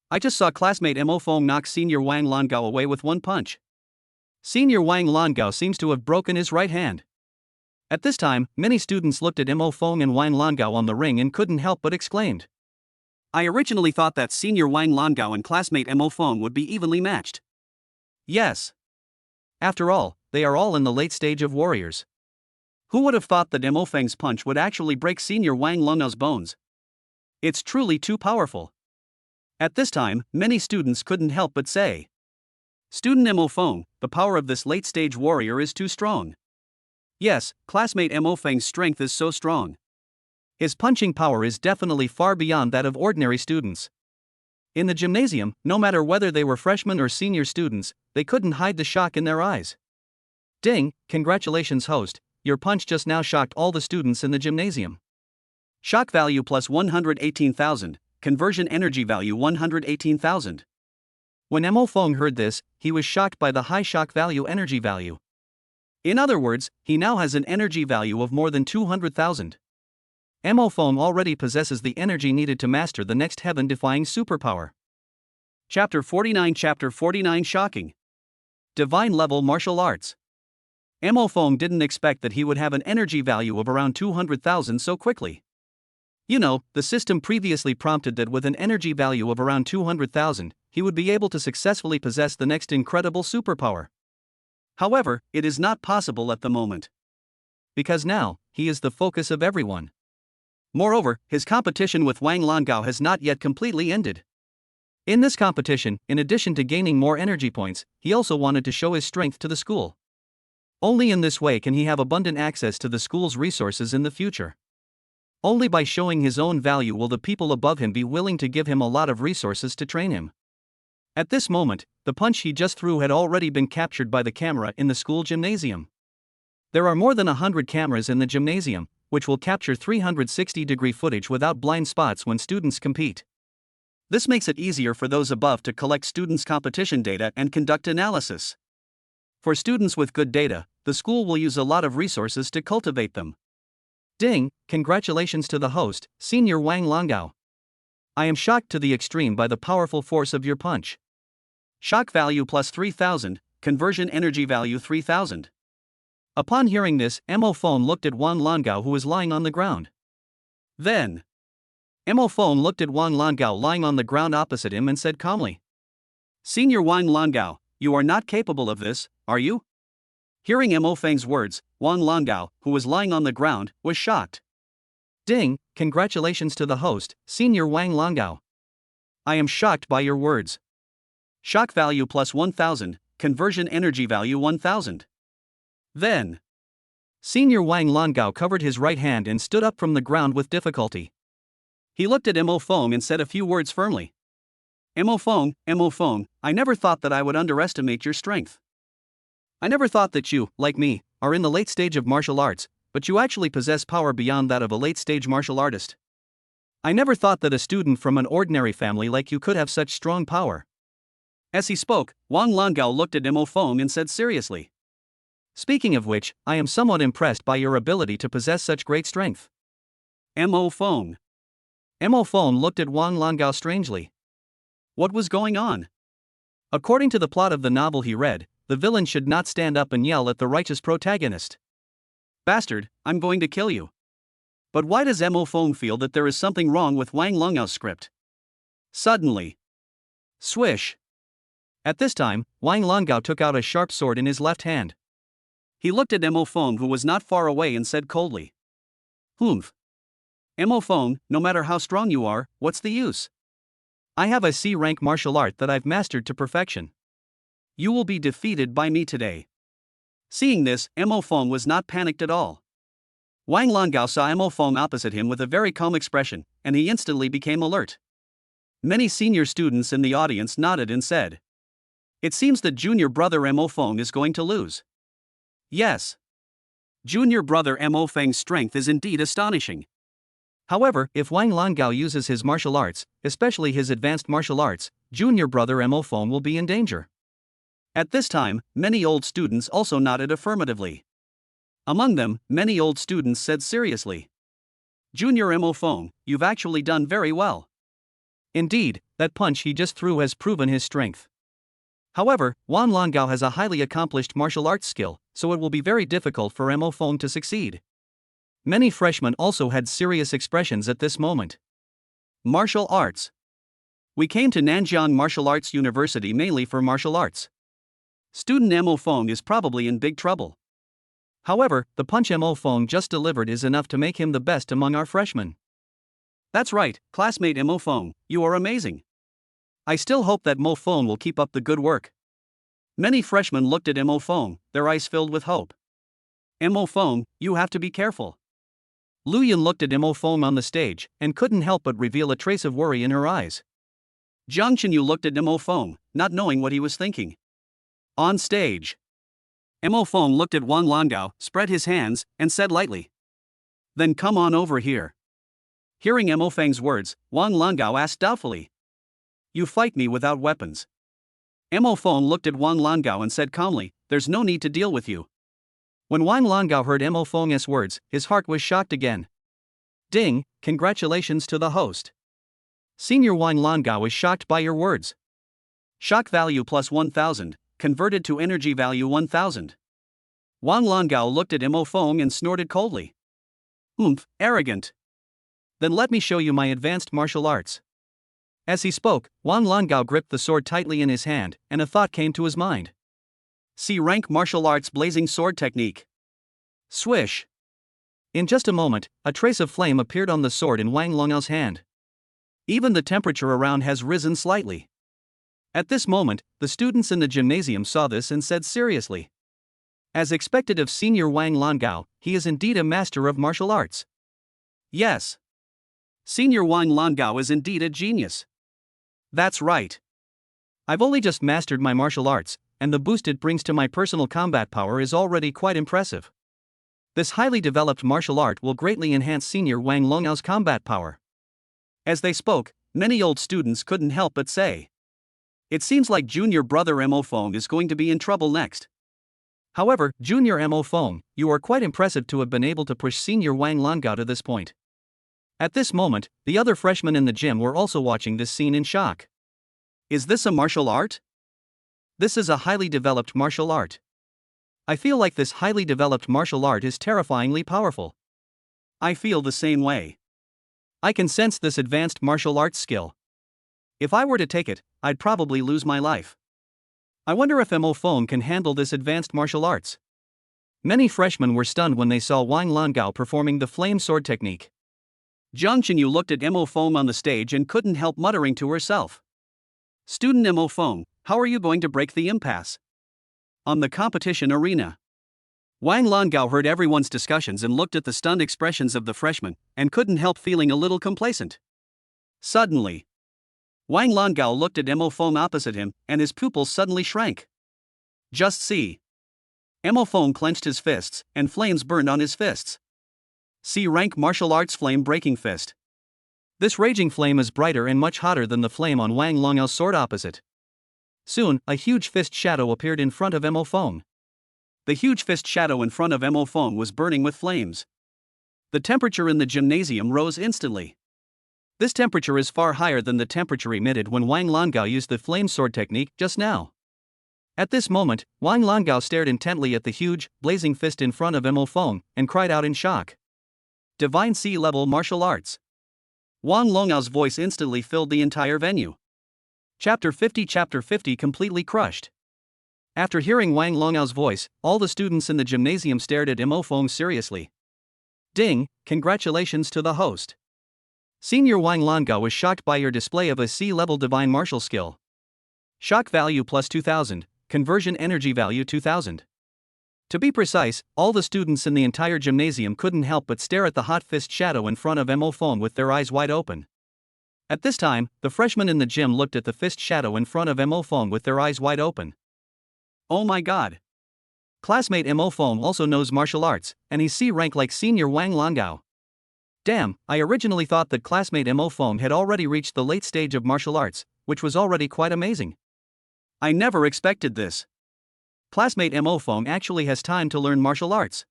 I just saw classmate Mo Feng knock senior Wang Langao away with one punch. Senior Wang Langao seems to have broken his right hand. At this time, many students looked at Mo Feng and Wang Langao on the ring and couldn't help but exclaimed. I originally thought that senior Wang Langao and classmate Mo Feng would be evenly matched. Yes. After all, they are all in the late stage of warriors. Who would have thought that Mo Feng's punch would actually break senior Wang Langao's bones? It's truly too powerful. At this time, many students couldn't help but say. Student Mo Feng, the power of this late stage warrior is too strong. Yes, classmate Mo Feng's strength is so strong. His punching power is definitely far beyond that of ordinary students. In the gymnasium, no matter whether they were freshmen or senior students, they couldn't hide the shock in their eyes. Ding, congratulations host, your punch just now shocked all the students in the gymnasium. Shock value plus 118,000, conversion energy value 118,000. When Mo Feng heard this, he was shocked by the high shock value energy value. In other words, he now has an energy value of more than 200,000. Mo Feng already possesses the energy needed to master the next heaven-defying superpower. Chapter 49 Shocking. Divine Level Martial Arts. Mo Feng didn't expect that he would have an energy value of around 200,000 so quickly. You know, the system previously prompted that with an energy value of around 200,000, he would be able to successfully possess the next incredible superpower. However, it is not possible at the moment. Because now, he is the focus of everyone. Moreover, his competition with Wang Langao has not yet completely ended. In this competition, in addition to gaining more energy points, he also wanted to show his strength to the school. Only in this way can he have abundant access to the school's resources in the future. Only by showing his own value will the people above him be willing to give him a lot of resources to train him. At this moment, the punch he just threw had already been captured by the camera in the school gymnasium. There are more than 100 cameras in the gymnasium, which will capture 360-degree footage without blind spots when students compete. This makes it easier for those above to collect students' competition data and conduct analysis. For students with good data, the school will use a lot of resources to cultivate them. Ding, congratulations to the host, Senior Wang Langao. I am shocked to the extreme by the powerful force of your punch. Shock value plus 3,000, conversion energy value 3,000. Upon hearing this, Mo Feng looked at Wang Langao who was lying on the ground. Then, Mo Feng looked at Wang Langao lying on the ground opposite him and said calmly. Senior Wang Langao, you are not capable of this, are you? Hearing Mo Feng's words, Wang Longao, who was lying on the ground, was shocked. Ding, congratulations to the host, Senior Wang Longao. I am shocked by your words. Shock value plus 1000, conversion energy value 1000. Then, Senior Wang Longao covered his right hand and stood up from the ground with difficulty. He looked at Mo Feng and said a few words firmly. Mo Feng, I never thought that I would underestimate your strength. I never thought that you, like me, are in the late stage of martial arts, but you actually possess power beyond that of a late-stage martial artist. I never thought that a student from an ordinary family like you could have such strong power. As he spoke, Wang Longao looked at Mo Feng and said seriously. Speaking of which, I am somewhat impressed by your ability to possess such great strength. Mo Feng. Mo Feng looked at Wang Longao strangely. What was going on? According to the plot of the novel he read, the villain should not stand up and yell at the righteous protagonist. Bastard, I'm going to kill you. But why does Mo Feng feel that there is something wrong with Wang Longgao's script? Suddenly. Swish. At this time, Wang Longao took out a sharp sword in his left hand. He looked at Mo Feng, who was not far away, and said coldly. Humph. Mo Feng, no matter how strong you are, what's the use? I have a C-rank martial art that I've mastered to perfection. You will be defeated by me today. Seeing this, Mo Feng was not panicked at all. Wang Longao saw Mo Feng opposite him with a very calm expression, and he instantly became alert. Many senior students in the audience nodded and said, it seems that junior brother Mo Feng is going to lose. Yes. Junior brother Mo Feng's strength is indeed astonishing. However, if Wang Longao uses his martial arts, especially his advanced martial arts, junior brother Mo Feng will be in danger. At this time, many old students also nodded affirmatively. Among them, many old students said seriously, Junior Mo Feng, you've actually done very well. Indeed, that punch he just threw has proven his strength. However, Wang Longao has a highly accomplished martial arts skill, so it will be very difficult for Mo Feng to succeed. Many freshmen also had serious expressions at this moment. Martial arts. We came to Nanjiang Martial Arts University mainly for martial arts. Student Mo Feng is probably in big trouble. However, the punch Mo Feng just delivered is enough to make him the best among our freshmen. That's right, classmate Mo Feng, you are amazing. I still hope that Mo Feng will keep up the good work. Many freshmen looked at Mo Feng, their eyes filled with hope. Mo Feng, you have to be careful. Lu Yan looked at Mo Feng on the stage, and couldn't help but reveal a trace of worry in her eyes. Jiang Chenyu looked at Mo Feng, not knowing what he was thinking. On stage, Mo Feng looked at Wang Longao, spread his hands, and said lightly, then come on over here. Hearing Mo Feng's words, Wang Longao asked doubtfully, you fight me without weapons. Mo Feng looked at Wang Longao and said calmly, there's no need to deal with you. When Wang Longao heard Mo Feng's words, his heart was shocked again. Ding, congratulations to the host. Senior Wang Longao is shocked by your words. Shock value plus 1000, converted to energy value 1000. Wang Longao looked at Mo Feng and snorted coldly. Arrogant. Then let me show you my advanced martial arts. As he spoke, Wang Longao gripped the sword tightly in his hand, and a thought came to his mind. C-rank martial arts blazing sword technique. Swish. In just a moment, a trace of flame appeared on the sword in Wang Longgao's hand. Even the temperature around has risen slightly. At this moment, the students in the gymnasium saw this and said seriously. As expected of senior Wang Longao, he is indeed a master of martial arts. Yes. Senior Wang Longao is indeed a genius. That's right. I've only just mastered my martial arts, and the boost it brings to my personal combat power is already quite impressive. This highly developed martial art will greatly enhance senior Wang Longgao's combat power. As they spoke, many old students couldn't help but say, it seems like junior brother Mo Feng is going to be in trouble next. However, junior Mo Feng, you are quite impressive to have been able to push senior Wang Longao to this point. At this moment, the other freshmen in the gym were also watching this scene in shock. Is this a martial art? This is a highly developed martial art. I feel like this highly developed martial art is terrifyingly powerful. I feel the same way. I can sense this advanced martial arts skill. If I were to take it, I'd probably lose my life. I wonder if Mo Feng can handle this advanced martial arts. Many freshmen were stunned when they saw Wang Langao performing the flame sword technique. Zhang Qinyu looked at Mo Feng on the stage and couldn't help muttering to herself. Student Mo Feng, how are you going to break the impasse? On the competition arena. Wang Langao heard everyone's discussions and looked at the stunned expressions of the freshmen, and couldn't help feeling a little complacent. Suddenly, Wang Langao looked at Mo Feng opposite him, and his pupils suddenly shrank. Just see. Mo Feng clenched his fists, and flames burned on his fists. See rank martial arts flame breaking fist. This raging flame is brighter and much hotter than the flame on Wang Langao's sword opposite. Soon, a huge fist shadow appeared in front of Mo Feng. The huge fist shadow in front of Mo Feng was burning with flames. The temperature in the gymnasium rose instantly. This temperature is far higher than the temperature emitted when Wang Langao used the flame sword technique just now. At this moment, Wang Langao stared intently at the huge, blazing fist in front of Mo Feng and cried out in shock. Divine C-level martial arts. Wang Langao's voice instantly filled the entire venue. Chapter 50 completely crushed. After hearing Wang Langao's voice, all the students in the gymnasium stared at Mo Feng seriously. Ding, congratulations to the host. Senior Wang Langao was shocked by your display of a C-level divine martial skill. Shock value plus 2000, conversion energy value 2000. To be precise, all the students in the entire gymnasium couldn't help but stare at the hot fist shadow in front of Mo Feng with their eyes wide open. At this time, the freshmen in the gym looked at the fist shadow in front of Mo Feng with their eyes wide open. Oh my god. Classmate Mo Feng also knows martial arts, and he's C rank like senior Wang Langao. Damn, I originally thought that classmate Mo Feng had already reached the late stage of martial arts, which was already quite amazing. I never expected this. Classmate Mo Feng actually has time to learn martial arts.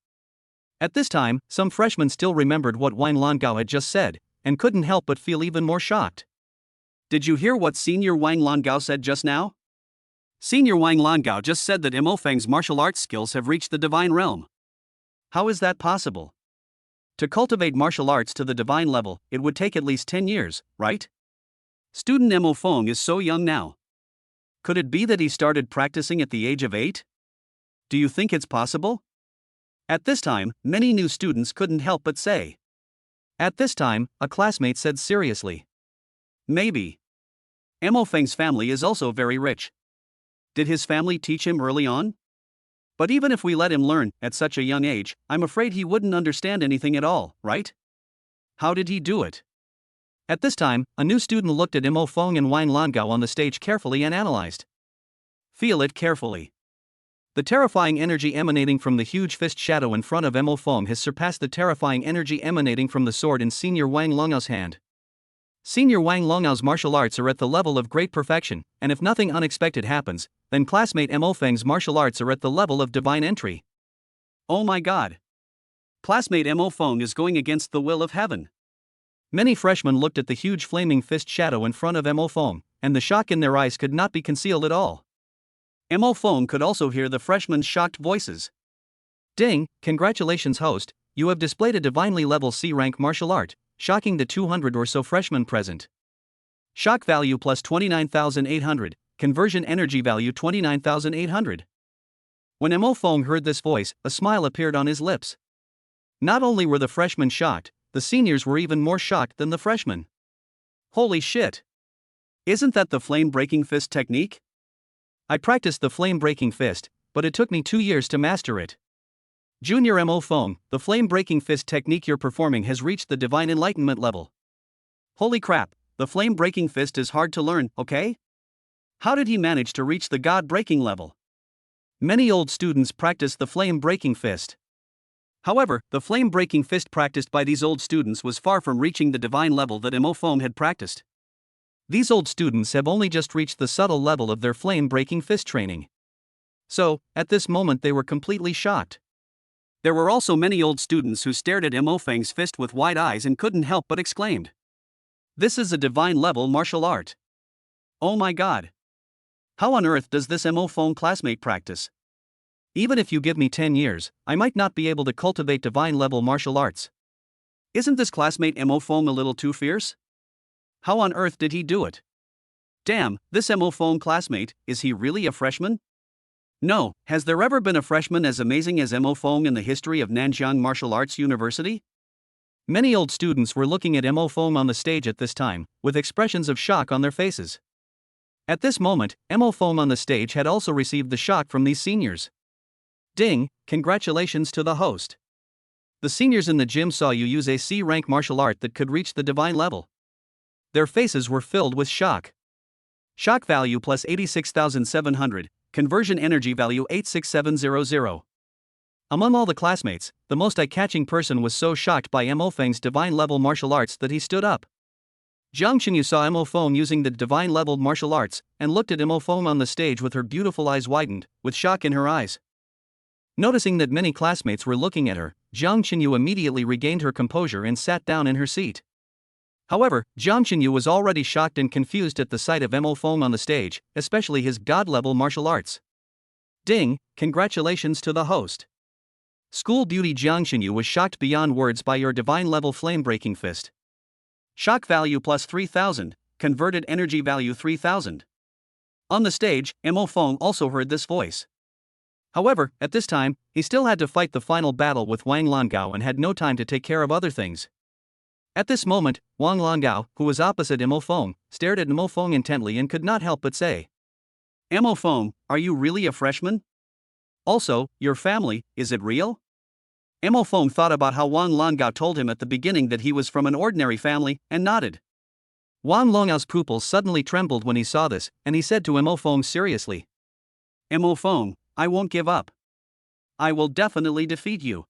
At this time, some freshmen still remembered what Wang Langao had just said, and couldn't help but feel even more shocked. Did you hear what Senior Wang Langao said just now? Senior Wang Langao just said that Mo Feng's martial arts skills have reached the divine realm. How is that possible? To cultivate martial arts to the divine level, it would take at least 10 years, right? Student Mo Feng is so young now. Could it be that he started practicing at the age of 8? Do you think it's possible? At this time, many new students couldn't help but say. At this time, a classmate said seriously. Maybe. Mo Feng's family is also very rich. Did his family teach him early on? But even if we let him learn at such a young age, I'm afraid he wouldn't understand anything at all, right? How did he do it? At this time, a new student looked at Mo Feng and Wang Langao on the stage carefully and analyzed. Feel it carefully. The terrifying energy emanating from the huge fist shadow in front of Mo Feng has surpassed the terrifying energy emanating from the sword in Senior Wang Langao's hand. Senior Wang Langao's martial arts are at the level of great perfection, and if nothing unexpected happens, then classmate Mo Feng's martial arts are at the level of divine entry. Oh my god. Classmate Mo Feng is going against the will of heaven. Many freshmen looked at the huge flaming fist shadow in front of Mo Feng, and the shock in their eyes could not be concealed at all. Mo Feng could also hear the freshmen's shocked voices. Ding, congratulations host, you have displayed a divinely level C-rank martial art, shocking the 200 or so freshmen present. Shock value plus 29,800, conversion energy value 29,800. When Mo Feng heard this voice, a smile appeared on his lips. Not only were the freshmen shocked, the seniors were even more shocked than the freshmen. Holy shit! Isn't that the flame-breaking fist technique? I practiced the flame-breaking fist, but it took me 2 years to master it. Junior Mo Feng, the flame-breaking fist technique you're performing has reached the divine enlightenment level. Holy crap, the flame-breaking fist is hard to learn, okay? How did he manage to reach the god-breaking level? Many old students practiced the flame-breaking fist. However, the flame-breaking fist practiced by these old students was far from reaching the divine level that Mo Feng had practiced. These old students have only just reached the subtle level of their flame-breaking fist training. So, at this moment they were completely shocked. There were also many old students who stared at Mo Feng's fist with wide eyes and couldn't help but exclaimed. This is a divine level martial art. Oh my god. How on earth does this Mo Feng classmate practice? Even if you give me 10 years, I might not be able to cultivate divine level martial arts. Isn't this classmate Mo Feng a little too fierce? How on earth did he do it? Damn, this Mo Feng classmate, is he really a freshman? No, has there ever been a freshman as amazing as Mo Fong in the history of Nanjiang Martial Arts University? Many old students were looking at Mo Fong on the stage at this time, with expressions of shock on their faces. At this moment, Mo Fong on the stage had also received the shock from these seniors. Ding, congratulations to the host. The seniors in the gym saw you use a C-rank martial art that could reach the divine level. Their faces were filled with shock. Shock value plus 86,700, conversion energy value 86700. Among all the classmates, the most eye-catching person was so shocked by Mo Feng's divine level martial arts that he stood up. Jiang Xinyu saw Mo Feng using the divine level martial arts and looked at Mo Feng on the stage with her beautiful eyes widened, with shock in her eyes. Noticing that many classmates were looking at her, Jiang Xinyu immediately regained her composure and sat down in her seat. However, Jiang Xinyu was already shocked and confused at the sight of Mo Feng on the stage, especially his god-level martial arts. Ding, congratulations to the host. School beauty Jiang Xinyu was shocked beyond words by your divine-level flame-breaking fist. Shock value plus 3,000, converted energy value 3,000. On the stage, Mo Feng also heard this voice. However, at this time, he still had to fight the final battle with Wang Langao and had no time to take care of other things. At this moment, Wang Langao, who was opposite Mo Feng, stared at Mo Feng intently and could not help but say, Mo Feng, are you really a freshman? Also, your family, is it real? Mo Feng thought about how Wang Langao told him at the beginning that he was from an ordinary family, and nodded. Wang Langao's pupils suddenly trembled when he saw this, and he said to Mo Feng seriously, Mo Feng, I won't give up. I will definitely defeat you.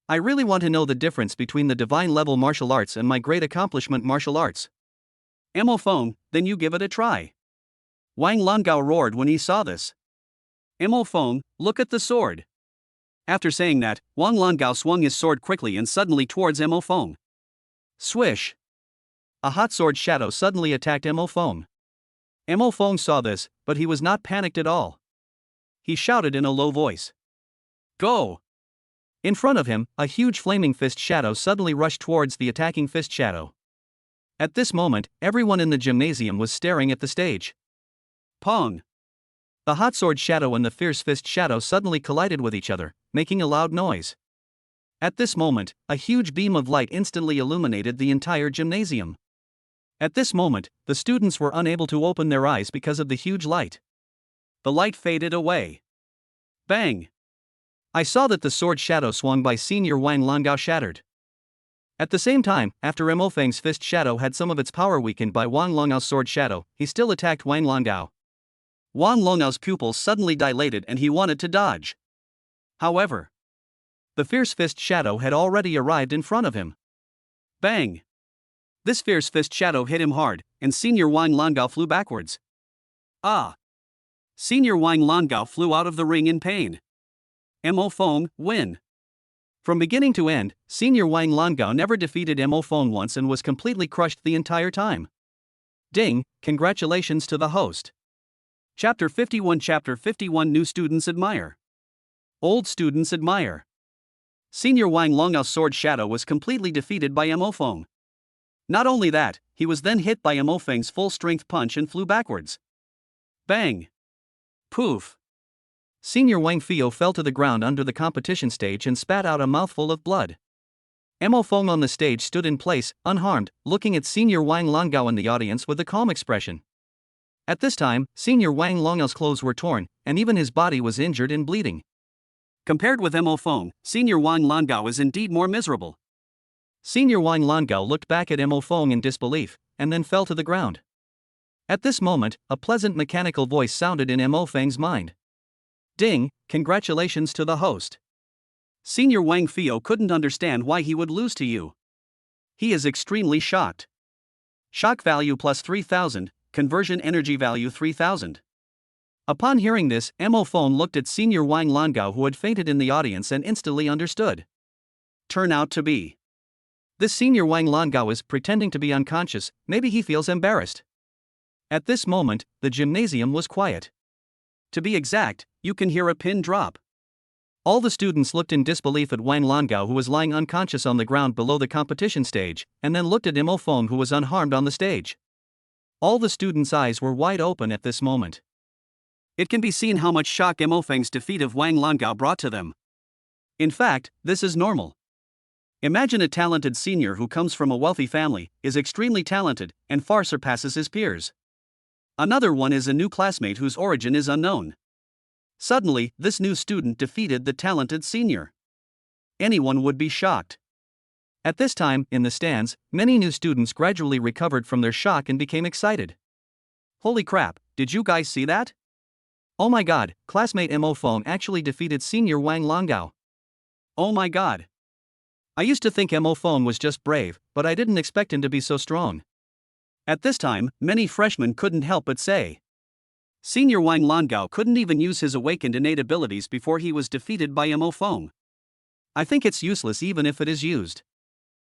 I really want to know the difference between the divine level martial arts and my great accomplishment martial arts. Mo Feng, then you give it a try. Wang Langao roared when he saw this. Mo Feng, look at the sword. After saying that, Wang Langao swung his sword quickly and suddenly towards Mo Feng. Swish! A hot sword shadow suddenly attacked Mo Feng. Mo Feng saw this, but he was not panicked at all. He shouted in a low voice. Go! In front of him, a huge flaming fist shadow suddenly rushed towards the attacking fist shadow. At this moment, everyone in the gymnasium was staring at the stage. Pong! The hot sword shadow and the fierce fist shadow suddenly collided with each other, making a loud noise. At this moment, a huge beam of light instantly illuminated the entire gymnasium. At this moment, the students were unable to open their eyes because of the huge light. The light faded away. Bang! I saw that the sword shadow swung by Senior Wang Langao shattered. At the same time, after Mo Feng's fist shadow had some of its power weakened by Wang Langao's sword shadow, he still attacked Wang Langao. Wang Langao's pupils suddenly dilated and he wanted to dodge. However, the fierce fist shadow had already arrived in front of him. Bang! This fierce fist shadow hit him hard, and Senior Wang Langao flew backwards. Ah! Senior Wang Langao flew out of the ring in pain. Mo Feng, win. From beginning to end, Senior Wang Langao never defeated Mo Feng once and was completely crushed the entire time. Ding, congratulations to the host. Chapter 51 New students admire. Old students admire. Senior Wang Langao's sword shadow was completely defeated by Mo Feng. Not only that, he was then hit by Mo Feng's full-strength punch and flew backwards. Bang! Poof! Senior Wang Fio fell to the ground under the competition stage and spat out a mouthful of blood. Mo Feng on the stage stood in place, unharmed, looking at Senior Wang Langao in the audience with a calm expression. At this time, Senior Wang Langao's clothes were torn, and even his body was injured and bleeding. Compared with Mo Feng, Senior Wang Langao is indeed more miserable. Senior Wang Langao looked back at Mo Feng in disbelief, and then fell to the ground. At this moment, a pleasant mechanical voice sounded in Mo Feng's mind. Ding, congratulations to the host. Senior Wang Fio couldn't understand why he would lose to you. He is extremely shocked. Shock value plus 3,000, conversion energy value 3,000. Upon hearing this, Mo Feng looked at Senior Wang Langao who had fainted in the audience and instantly understood. Turn out to be. This Senior Wang Langao is pretending to be unconscious, maybe he feels embarrassed. At this moment, the gymnasium was quiet. To be exact, you can hear a pin drop. All the students looked in disbelief at Wang Langao who was lying unconscious on the ground below the competition stage, and then looked at Mo Feng who was unharmed on the stage. All the students' eyes were wide open at this moment. It can be seen how much shock Mo Feng's defeat of Wang Langao brought to them. In fact, this is normal. Imagine a talented senior who comes from a wealthy family, is extremely talented, and far surpasses his peers. Another one is a new classmate whose origin is unknown. Suddenly, this new student defeated the talented senior. Anyone would be shocked. At this time, in the stands, many new students gradually recovered from their shock and became excited. Holy crap, did you guys see that? Oh my god, classmate Mo Feng actually defeated senior Wang Langao. Oh my god. I used to think Mo Feng was just brave, but I didn't expect him to be so strong. At this time, many freshmen couldn't help but say. Senior Wang Langao couldn't even use his awakened innate abilities before he was defeated by Mo Feng. I think it's useless even if it is used.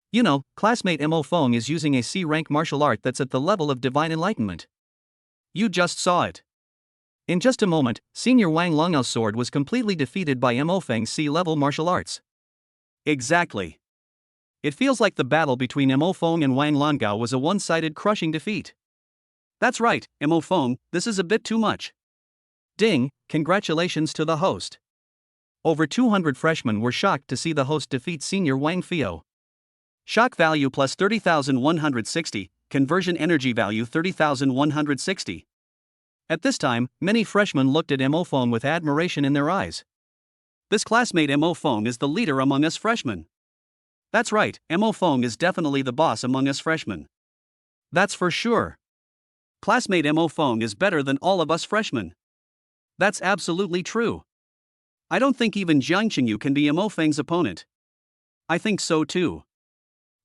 You know, classmate Mo Feng is using a C-rank martial art that's at the level of divine enlightenment. You just saw it. In just a moment, senior Wang Langao's sword was completely defeated by Mo Feng's C-level martial arts. Exactly. It feels like the battle between Mo Feng and Wang Langao was a one-sided crushing defeat. That's right, Mo Feng, this is a bit too much. Ding, congratulations to the host. Over 200 freshmen were shocked to see the host defeat senior Wang Fio. Shock value plus 30,160, conversion energy value 30,160. At this time, many freshmen looked at Mo Feng with admiration in their eyes. This classmate Mo Feng is the leader among us freshmen. That's right, Mo Feng is definitely the boss among us freshmen. That's for sure. Classmate Mo Feng is better than all of us freshmen. That's absolutely true. I don't think even Jiang Qingyu can be Mo Feng's opponent. I think so too.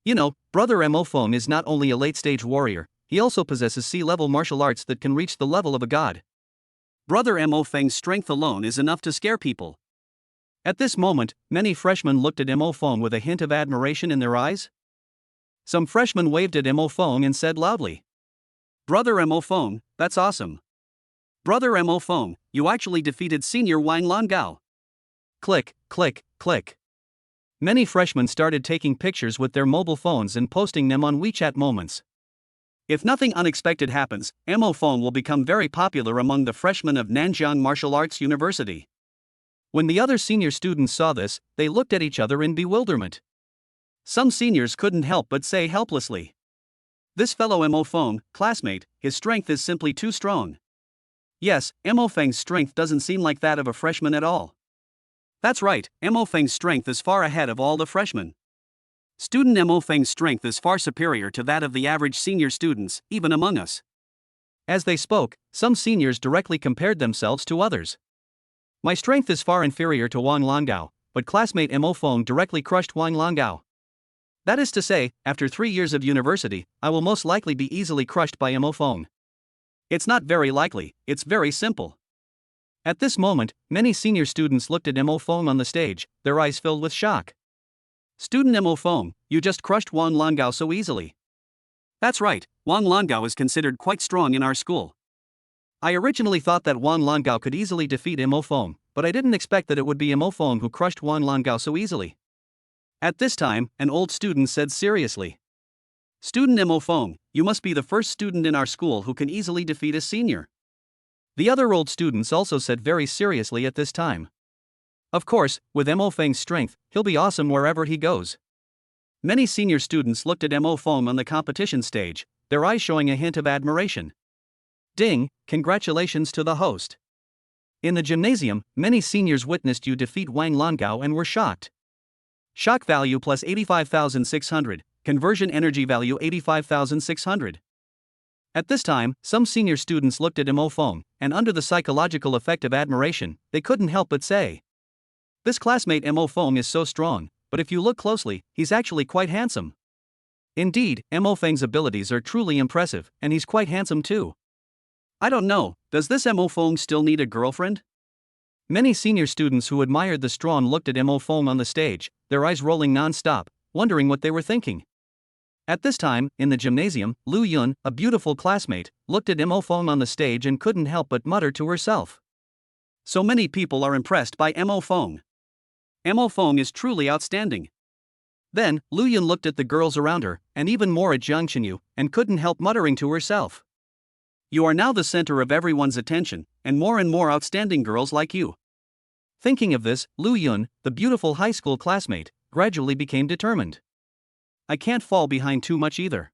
You know, brother Mo Feng is not only a late-stage warrior, he also possesses C-level martial arts that can reach the level of a god. Brother Mo Feng's strength alone is enough to scare people. At this moment, many freshmen looked at Mo Feng with a hint of admiration in their eyes. Some freshmen waved at Mo Feng and said loudly, Brother Mo Feng, that's awesome. Brother Mo Feng, you actually defeated senior Wang Langao. Click, click, click. Many freshmen started taking pictures with their mobile phones and posting them on WeChat Moments. If nothing unexpected happens, Mo Feng will become very popular among the freshmen of Nanjiang Martial Arts University. When the other senior students saw this, they looked at each other in bewilderment. Some seniors couldn't help but say helplessly, this fellow Mo Feng, classmate, his strength is simply too strong. Yes, Mo Feng's strength doesn't seem like that of a freshman at all. That's right, Mo Feng's strength is far ahead of all the freshmen. Student Mo Feng's strength is far superior to that of the average senior students, even among us. As they spoke, some seniors directly compared themselves to others. My strength is far inferior to Wang Langao, but classmate Mo Feng directly crushed Wang Langao. That is to say, after 3 years of university, I will most likely be easily crushed by Mo Feng. It's not very likely, it's very simple. At this moment, many senior students looked at Mo Feng on the stage, their eyes filled with shock. Student Mo Feng, you just crushed Wang Langao so easily. That's right, Wang Langao is considered quite strong in our school. I originally thought that Wang Langao could easily defeat Mo Feng, but I didn't expect that it would be Mo Feng who crushed Wang Langao so easily. At this time, an old student said seriously, Student Mo Feng, you must be the first student in our school who can easily defeat a senior. The other old students also said very seriously at this time. Of course, with Mo Feng's strength, he'll be awesome wherever he goes. Many senior students looked at Mo Feng on the competition stage, their eyes showing a hint of admiration. Ding, congratulations to the host. In the gymnasium, many seniors witnessed you defeat Wang Langao and were shocked. Shock value plus 85,600, conversion energy value 85,600. At this time, some senior students looked at Mo Feng, and under the psychological effect of admiration, they couldn't help but say, this classmate Mo Feng is so strong, but if you look closely, he's actually quite handsome. Indeed, Mo Feng's abilities are truly impressive, and he's quite handsome too. I don't know, does this Mo Feng still need a girlfriend? Many senior students who admired the strong looked at Mo Feng on the stage, their eyes rolling non-stop, wondering what they were thinking. At this time, in the gymnasium, Lu Yun, a beautiful classmate, looked at Mo Feng on the stage and couldn't help but mutter to herself. So many people are impressed by Mo Feng. Mo Feng is truly outstanding. Then, Lu Yun looked at the girls around her, and even more at Jiang Qingyu, and couldn't help muttering to herself. You are now the center of everyone's attention, and more outstanding girls like you. Thinking of this, Lu Yun, the beautiful high school classmate, gradually became determined. I can't fall behind too much either.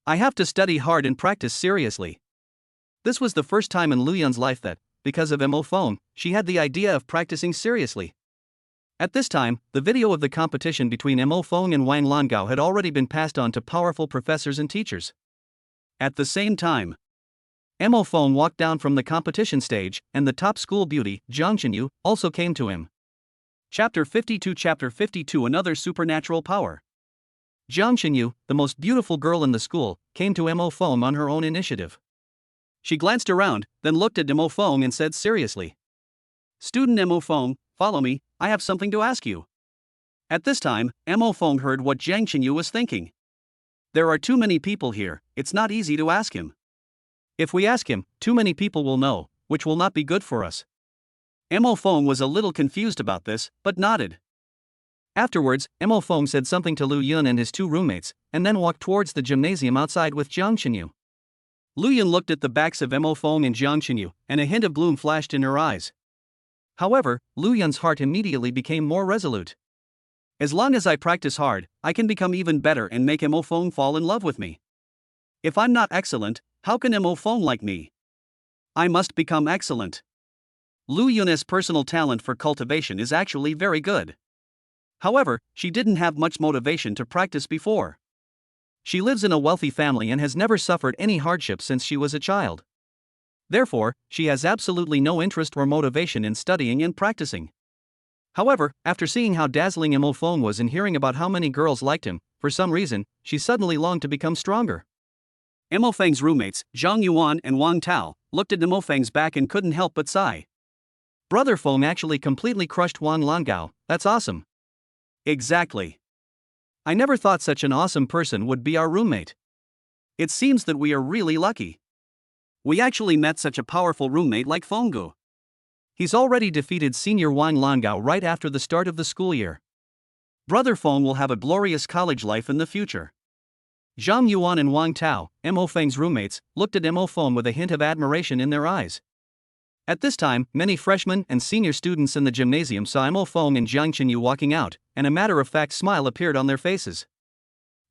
I have to study hard and practice seriously. This was the first time in Lu Yun's life that, because of Mo Feng, she had the idea of practicing seriously. At this time, the video of the competition between Mo Feng and Wang Longao had already been passed on to powerful professors and teachers. At the same time, Mo Feng walked down from the competition stage, and the top school beauty, Jiang Qinyu, also came to him. Chapter 52 Another supernatural power. Jiang Qinyu, the most beautiful girl in the school, came to Mo Feng on her own initiative. She glanced around, then looked at Mo Feng and said seriously, "Student Mo Feng, follow me, I have something to ask you." At this time, Mo Feng heard what Jiang Qinyu was thinking. There are too many people here, it's not easy to ask him. If we ask him, too many people will know, which will not be good for us. Mo Feng was a little confused about this, but nodded. Afterwards, Mo Feng said something to Lu Yun and his two roommates, and then walked towards the gymnasium outside with Jiang Qinyu. Lu Yun looked at the backs of Mo Feng and Jiang Qinyu, and a hint of gloom flashed in her eyes. However, Lu Yun's heart immediately became more resolute. As long as I practice hard, I can become even better and make Mo Feng fall in love with me. If I'm not excellent, how can Mo Feng like me? I must become excellent. Lu Yun's personal talent for cultivation is actually very good. However, she didn't have much motivation to practice before. She lives in a wealthy family and has never suffered any hardship since she was a child. Therefore, she has absolutely no interest or motivation in studying and practicing. However, after seeing how dazzling Mo Feng was and hearing about how many girls liked him, for some reason, she suddenly longed to become stronger. Mo Feng's roommates, Zhang Yuan and Wang Tao, looked at Mo Feng's back and couldn't help but sigh. Brother Feng actually completely crushed Wang Longao, that's awesome. Exactly. I never thought such an awesome person would be our roommate. It seems that we are really lucky. We actually met such a powerful roommate like Fenggu. He's already defeated senior Wang Longao right after the start of the school year. Brother Feng will have a glorious college life in the future. Zhang Yuan and Wang Tao, Mo Feng's roommates, looked at Mo Feng with a hint of admiration in their eyes. At this time, many freshmen and senior students in the gymnasium saw Mo Feng and Jiang Qinyu walking out, and a matter-of-fact smile appeared on their faces.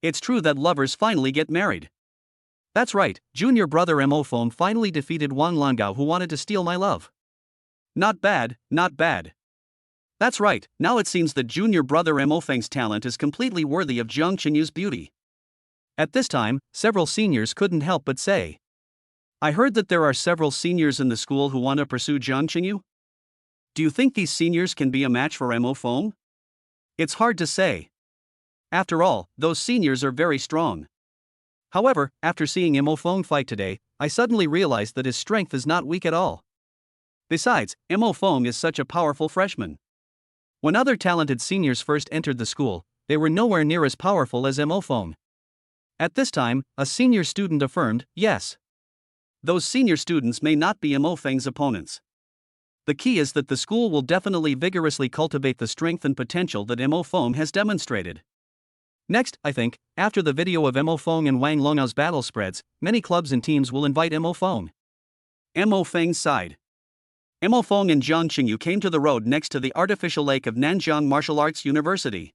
It's true that lovers finally get married. That's right, junior brother Mo Feng finally defeated Wang Longao who wanted to steal my love. Not bad, not bad. That's right, now it seems that junior brother Mo Feng's talent is completely worthy of Jiang Qinyu's beauty. At this time, several seniors couldn't help but say, I heard that there are several seniors in the school who want to pursue Jiang Qinyu. Do you think these seniors can be a match for Mo Feng? It's hard to say. After all, those seniors are very strong. However, after seeing Mo Feng fight today, I suddenly realized that his strength is not weak at all. Besides, Mo Feng is such a powerful freshman. When other talented seniors first entered the school, they were nowhere near as powerful as Mo Feng. At this time, a senior student affirmed, yes. Those senior students may not be Mo Feng's opponents. The key is that the school will definitely vigorously cultivate the strength and potential that Mo Feng has demonstrated. Next, I think, after the video of Mo Feng and Wang Longao's battle spreads, many clubs and teams will invite Mo Feng. Mo Feng's side. Mo Feng and Jiang Qinyu came to the road next to the artificial lake of Nanjiang Martial Arts University.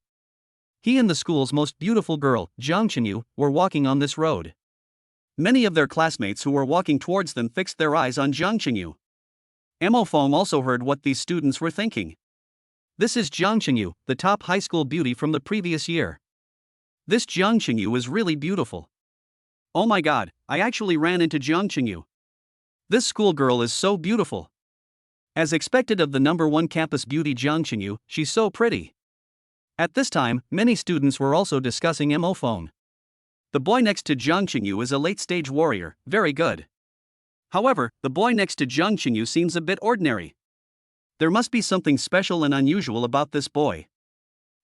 He and the school's most beautiful girl, Jiang Qinyu, were walking on this road. Many of their classmates who were walking towards them fixed their eyes on Jiang Qinyu. Mo Feng also heard what these students were thinking. This is Jiang Qinyu, the top high school beauty from the previous year. This Jiang Qinyu is really beautiful. Oh my god, I actually ran into Jiang Qinyu. This schoolgirl is so beautiful. As expected of the #1 campus beauty Jiang Qinyu, she's so pretty. At this time, many students were also discussing Mo Feng. The boy next to Jiang Qinyu is a late-stage warrior, very good. However, the boy next to Jiang Qinyu seems a bit ordinary. There must be something special and unusual about this boy.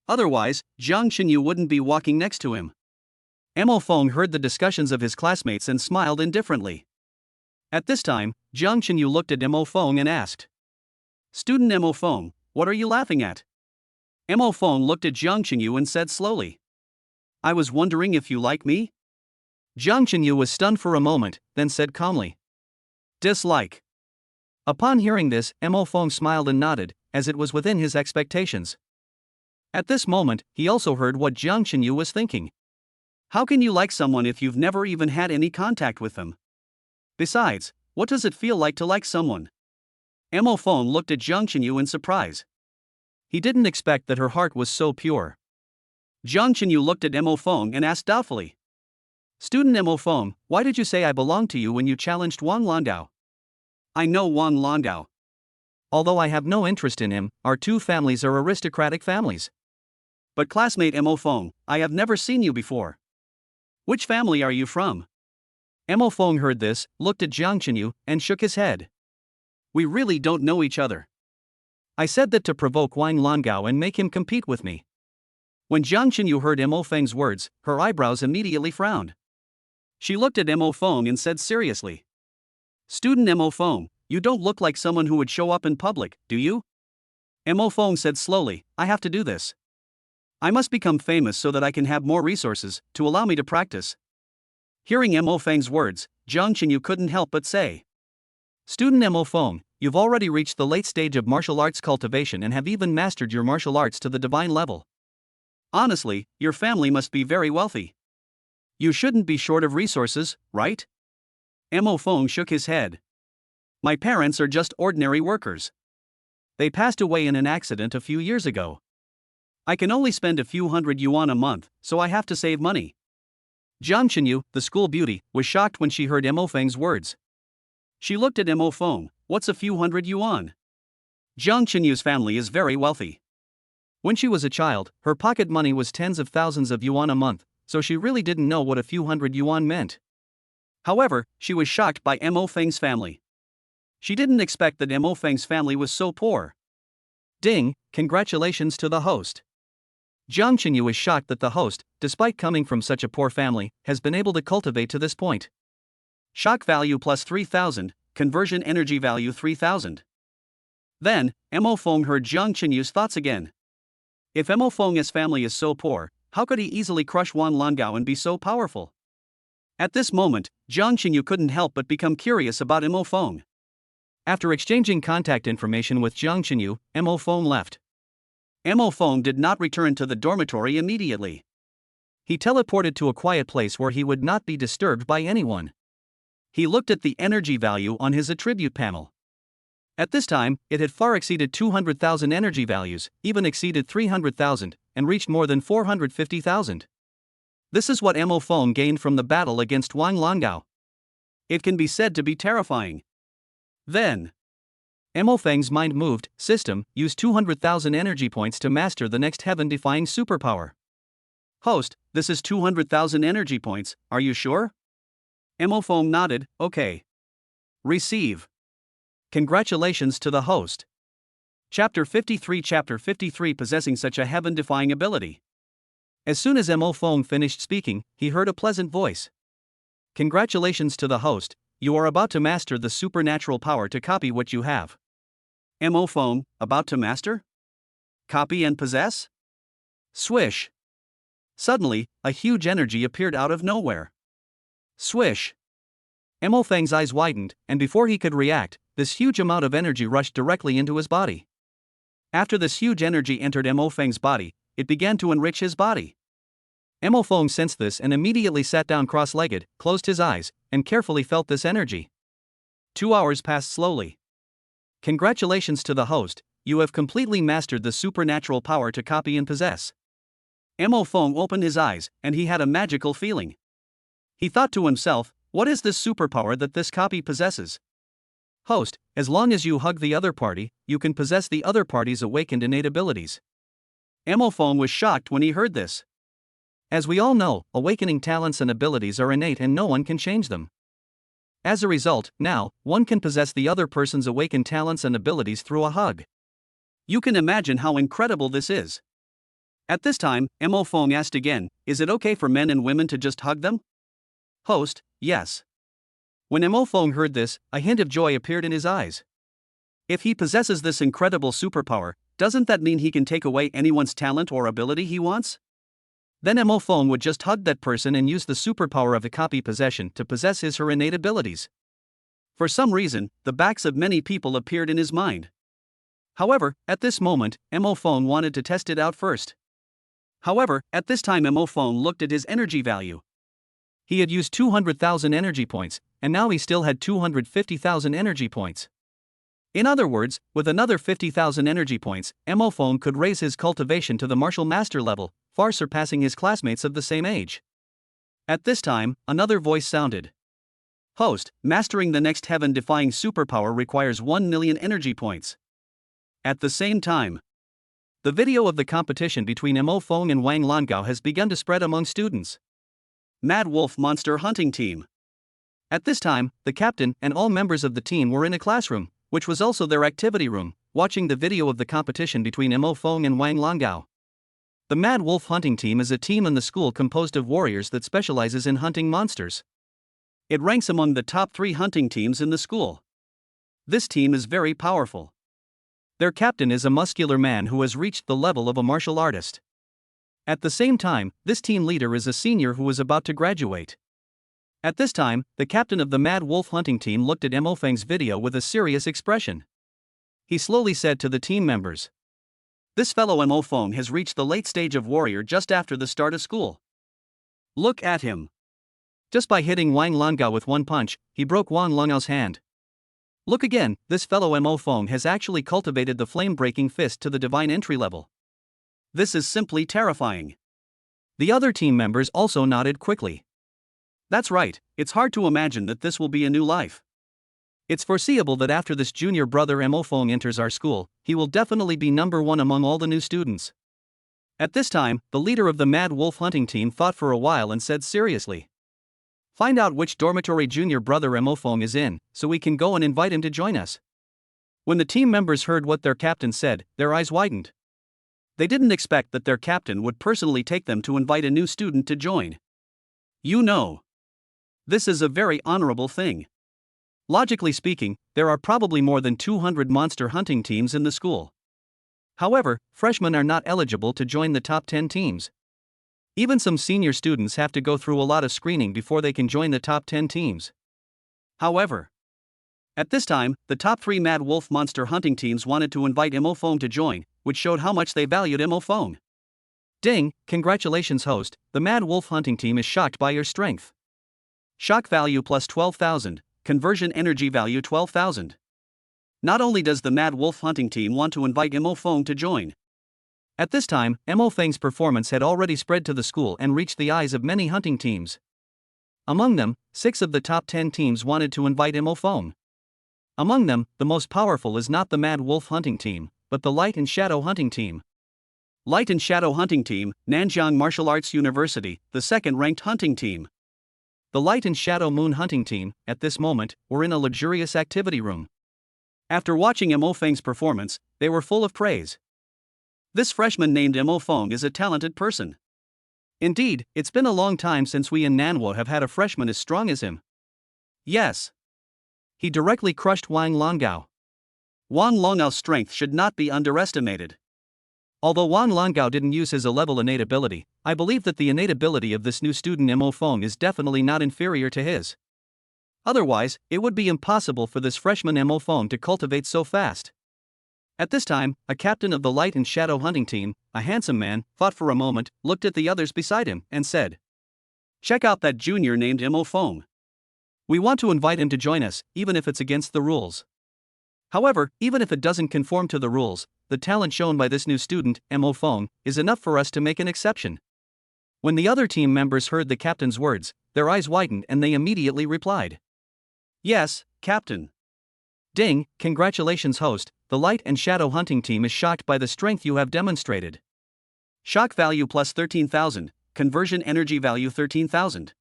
Otherwise, Jiang Qinyu wouldn't be walking next to him. Mo Feng heard the discussions of his classmates and smiled indifferently. At this time, Jiang Qinyu looked at Mo Feng and asked, Student Mo Feng, what are you laughing at? Mo Feng looked at Jiang Qinyu and said slowly, I was wondering if you like me? Jiang Qinyu was stunned for a moment, then said calmly, Dislike. Upon hearing this, Mo Fong smiled and nodded, as it was within his expectations. At this moment, he also heard what Jiang Xinyu was thinking. How can you like someone if you've never even had any contact with them? Besides, what does it feel like to like someone? Mo Fong looked at Jiang Xinyu in surprise. He didn't expect that her heart was so pure. Jiang Xinyu looked at Mo Fong and asked doubtfully. Student Mo Fong, why did you say I belonged to you when you challenged Wang Landao? I know Wang Landao. Although I have no interest in him, our two families are aristocratic families. But classmate Mo Fong, I have never seen you before. Which family are you from? Mo Fong heard this, looked at Jiang Xinyu, and shook his head. We really don't know each other. I said that to provoke Wang Landao and make him compete with me. When Jiang Xinyu heard Mo Feng's words, her eyebrows immediately frowned. She looked at Mo Fong and said seriously. Student Mo Fong, you don't look like someone who would show up in public, do you? Mo Fong said slowly, I have to do this. I must become famous so that I can have more resources to allow me to practice. Hearing Mo Feng's words, Jiang Xinyu couldn't help but say. Student Mo Fong, you've already reached the late stage of martial arts cultivation and have even mastered your martial arts to the divine level. Honestly, your family must be very wealthy. You shouldn't be short of resources, right? Mo Fong shook his head. My parents are just ordinary workers. They passed away in an accident a few years ago. I can only spend a few hundred yuan a month, so I have to save money. Jiang Xinyu, the school beauty, was shocked when she heard Mo Feng's words. She looked at Mo Fong. What's a few hundred yuan? Jiang Xinyu's family is very wealthy. When she was a child, her pocket money was tens of thousands of yuan a month, so she really didn't know what a few hundred yuan meant. However, she was shocked by Mo Feng's family. She didn't expect that Mo Feng's family was so poor. Ding, congratulations to the host. Jiang Xinyu is shocked that the host, despite coming from such a poor family, has been able to cultivate to this point. Shock value plus 3,000, conversion energy value 3,000. Then, Mo Fong heard Jiang Xinyu's thoughts again. If Mo Feng's family is so poor, how could he easily crush Wang Landao and be so powerful? At this moment, Jiang Xinyu couldn't help but become curious about Mo Fong. After exchanging contact information with Jiang Xinyu, Mo Fong left. Mo Fong did not return to the dormitory immediately. He teleported to a quiet place where he would not be disturbed by anyone. He looked at the energy value on his attribute panel. At this time, it had far exceeded 200,000 energy values, even exceeded 300,000, and reached more than 450,000. This is what Mo Fong gained from the battle against Wang Landao. It can be said to be terrifying. Then, Mo Feng's mind moved system used 200,000 energy points to master the next heaven-defying superpower. Host, this is 200,000 energy points, are you sure? Mo Fong nodded, okay. Receive. Congratulations to the host. Chapter 53 possessing such a heaven-defying ability. As soon as Mo Fong finished speaking, he heard a pleasant voice. Congratulations to the host, you are about to master the supernatural power to copy what you have. Mo Fong, about to master? Copy and possess? Swish. Suddenly, a huge energy appeared out of nowhere. Swish. Mo Feng's eyes widened, and before he could react, this huge amount of energy rushed directly into his body. After this huge energy entered Mo Feng's body, it began to enrich his body. Mo Fong sensed this and immediately sat down cross-legged, closed his eyes, and carefully felt this energy. 2 hours passed slowly. Congratulations to the host, you have completely mastered the supernatural power to copy and possess. Mo Fong opened his eyes, and he had a magical feeling. He thought to himself, what is this superpower that this copy possesses? Host, as long as you hug the other party, you can possess the other party's awakened innate abilities. Mo Fong was shocked when he heard this. As we all know, awakening talents and abilities are innate and no one can change them. As a result, now, one can possess the other person's awakened talents and abilities through a hug. You can imagine how incredible this is. At this time, Mo Fong asked again, is it okay for men and women to just hug them? Host, yes. When Mo Fong heard this, a hint of joy appeared in his eyes. If he possesses this incredible superpower, doesn't that mean he can take away anyone's talent or ability he wants? Then Mo Fong would just hug that person and use the superpower of the copy possession to possess his/her innate abilities. For some reason, the backs of many people appeared in his mind. However, at this moment, Mo Phone wanted to test it out first. However, at this time Mo Phone looked at his energy value. He had used 200,000 energy points, and now he still had 250,000 energy points. In other words, with another 50,000 energy points, Mo Phone could raise his cultivation to the martial master level, far surpassing his classmates of the same age. At this time, another voice sounded. Host, mastering the next heaven-defying superpower requires 1 million energy points. At the same time, the video of the competition between Mo Phone and Wang Langao has begun to spread among students. Mad Wolf Monster Hunting Team. At this time, the captain and all members of the team were in a classroom, which was also their activity room, watching the video of the competition between Mo Phone and Wang Langao. The Mad Wolf Hunting Team is a team in the school composed of warriors that specializes in hunting monsters. It ranks among the top 3 hunting teams in the school. This team is very powerful. Their captain is a muscular man who has reached the level of a martial artist. At the same time, this team leader is a senior who is about to graduate. At this time, the captain of the Mad Wolf Hunting Team looked at Mo Feng's video with a serious expression. He slowly said to the team members, "This fellow Mo Feng has reached the late stage of warrior just after the start of school. Look at him." Just by hitting Wang Langao with one punch, he broke Wang Langao's hand. Look again, this fellow Mo Feng has actually cultivated the flame-breaking fist to the divine entry level. This is simply terrifying. The other team members also nodded quickly. That's right, it's hard to imagine that this will be a new life. It's foreseeable that after this junior brother Mo Feng enters our school, he will definitely be number 1 among all the new students. At this time, the leader of the Mad Wolf Hunting Team thought for a while and said seriously, "Find out which dormitory junior brother Mo Feng is in, so we can go and invite him to join us." When the team members heard what their captain said, their eyes widened. They didn't expect that their captain would personally take them to invite a new student to join. You know, this is a very honorable thing. Logically speaking, there are probably more than 200 monster hunting teams in the school. However, freshmen are not eligible to join the top 10 teams. Even some senior students have to go through a lot of screening before they can join the top 10 teams. However, at this time, the top 3 Mad Wolf monster hunting teams wanted to invite Mo Feng to join, which showed how much they valued Mo Feng. Ding, congratulations host, the Mad Wolf Hunting Team is shocked by your strength. Shock value plus 12,000, conversion energy value 12,000. Not only does the Mad Wolf Hunting Team want to invite Mo Feng to join. At this time, Mo Feng's performance had already spread to the school and reached the eyes of many hunting teams. Among them, 6 of the top 10 teams wanted to invite Mo Feng. Among them, the most powerful is not the Mad Wolf Hunting Team, but the Light and Shadow Hunting Team. Light and Shadow Hunting Team, Nanjiang Martial Arts University, the second-ranked hunting team. The Light and Shadow Moon Hunting Team, at this moment, were in a luxurious activity room. After watching Mo Feng's performance, they were full of praise. This freshman named Mo Feng is a talented person. Indeed, it's been a long time since we in Nanwo have had a freshman as strong as him. Yes. He directly crushed Wang Langao. Wang Langao's strength should not be underestimated. Although Wang Langao didn't use his A-level innate ability, I believe that the innate ability of this new student Mo Feng is definitely not inferior to his. Otherwise, it would be impossible for this freshman Mo Feng to cultivate so fast. At this time, a captain of the Light and Shadow Hunting Team, a handsome man, thought for a moment, looked at the others beside him, and said, "Check out that junior named Mo Feng. We want to invite him to join us, even if it's against the rules. However, even if it doesn't conform to the rules, the talent shown by this new student, Mo Feng, is enough for us to make an exception." When the other team members heard the captain's words, their eyes widened and they immediately replied, "Yes, Captain." Ding, congratulations host, the Light and Shadow Hunting Team is shocked by the strength you have demonstrated. Shock value plus 13,000, conversion energy value 13,000.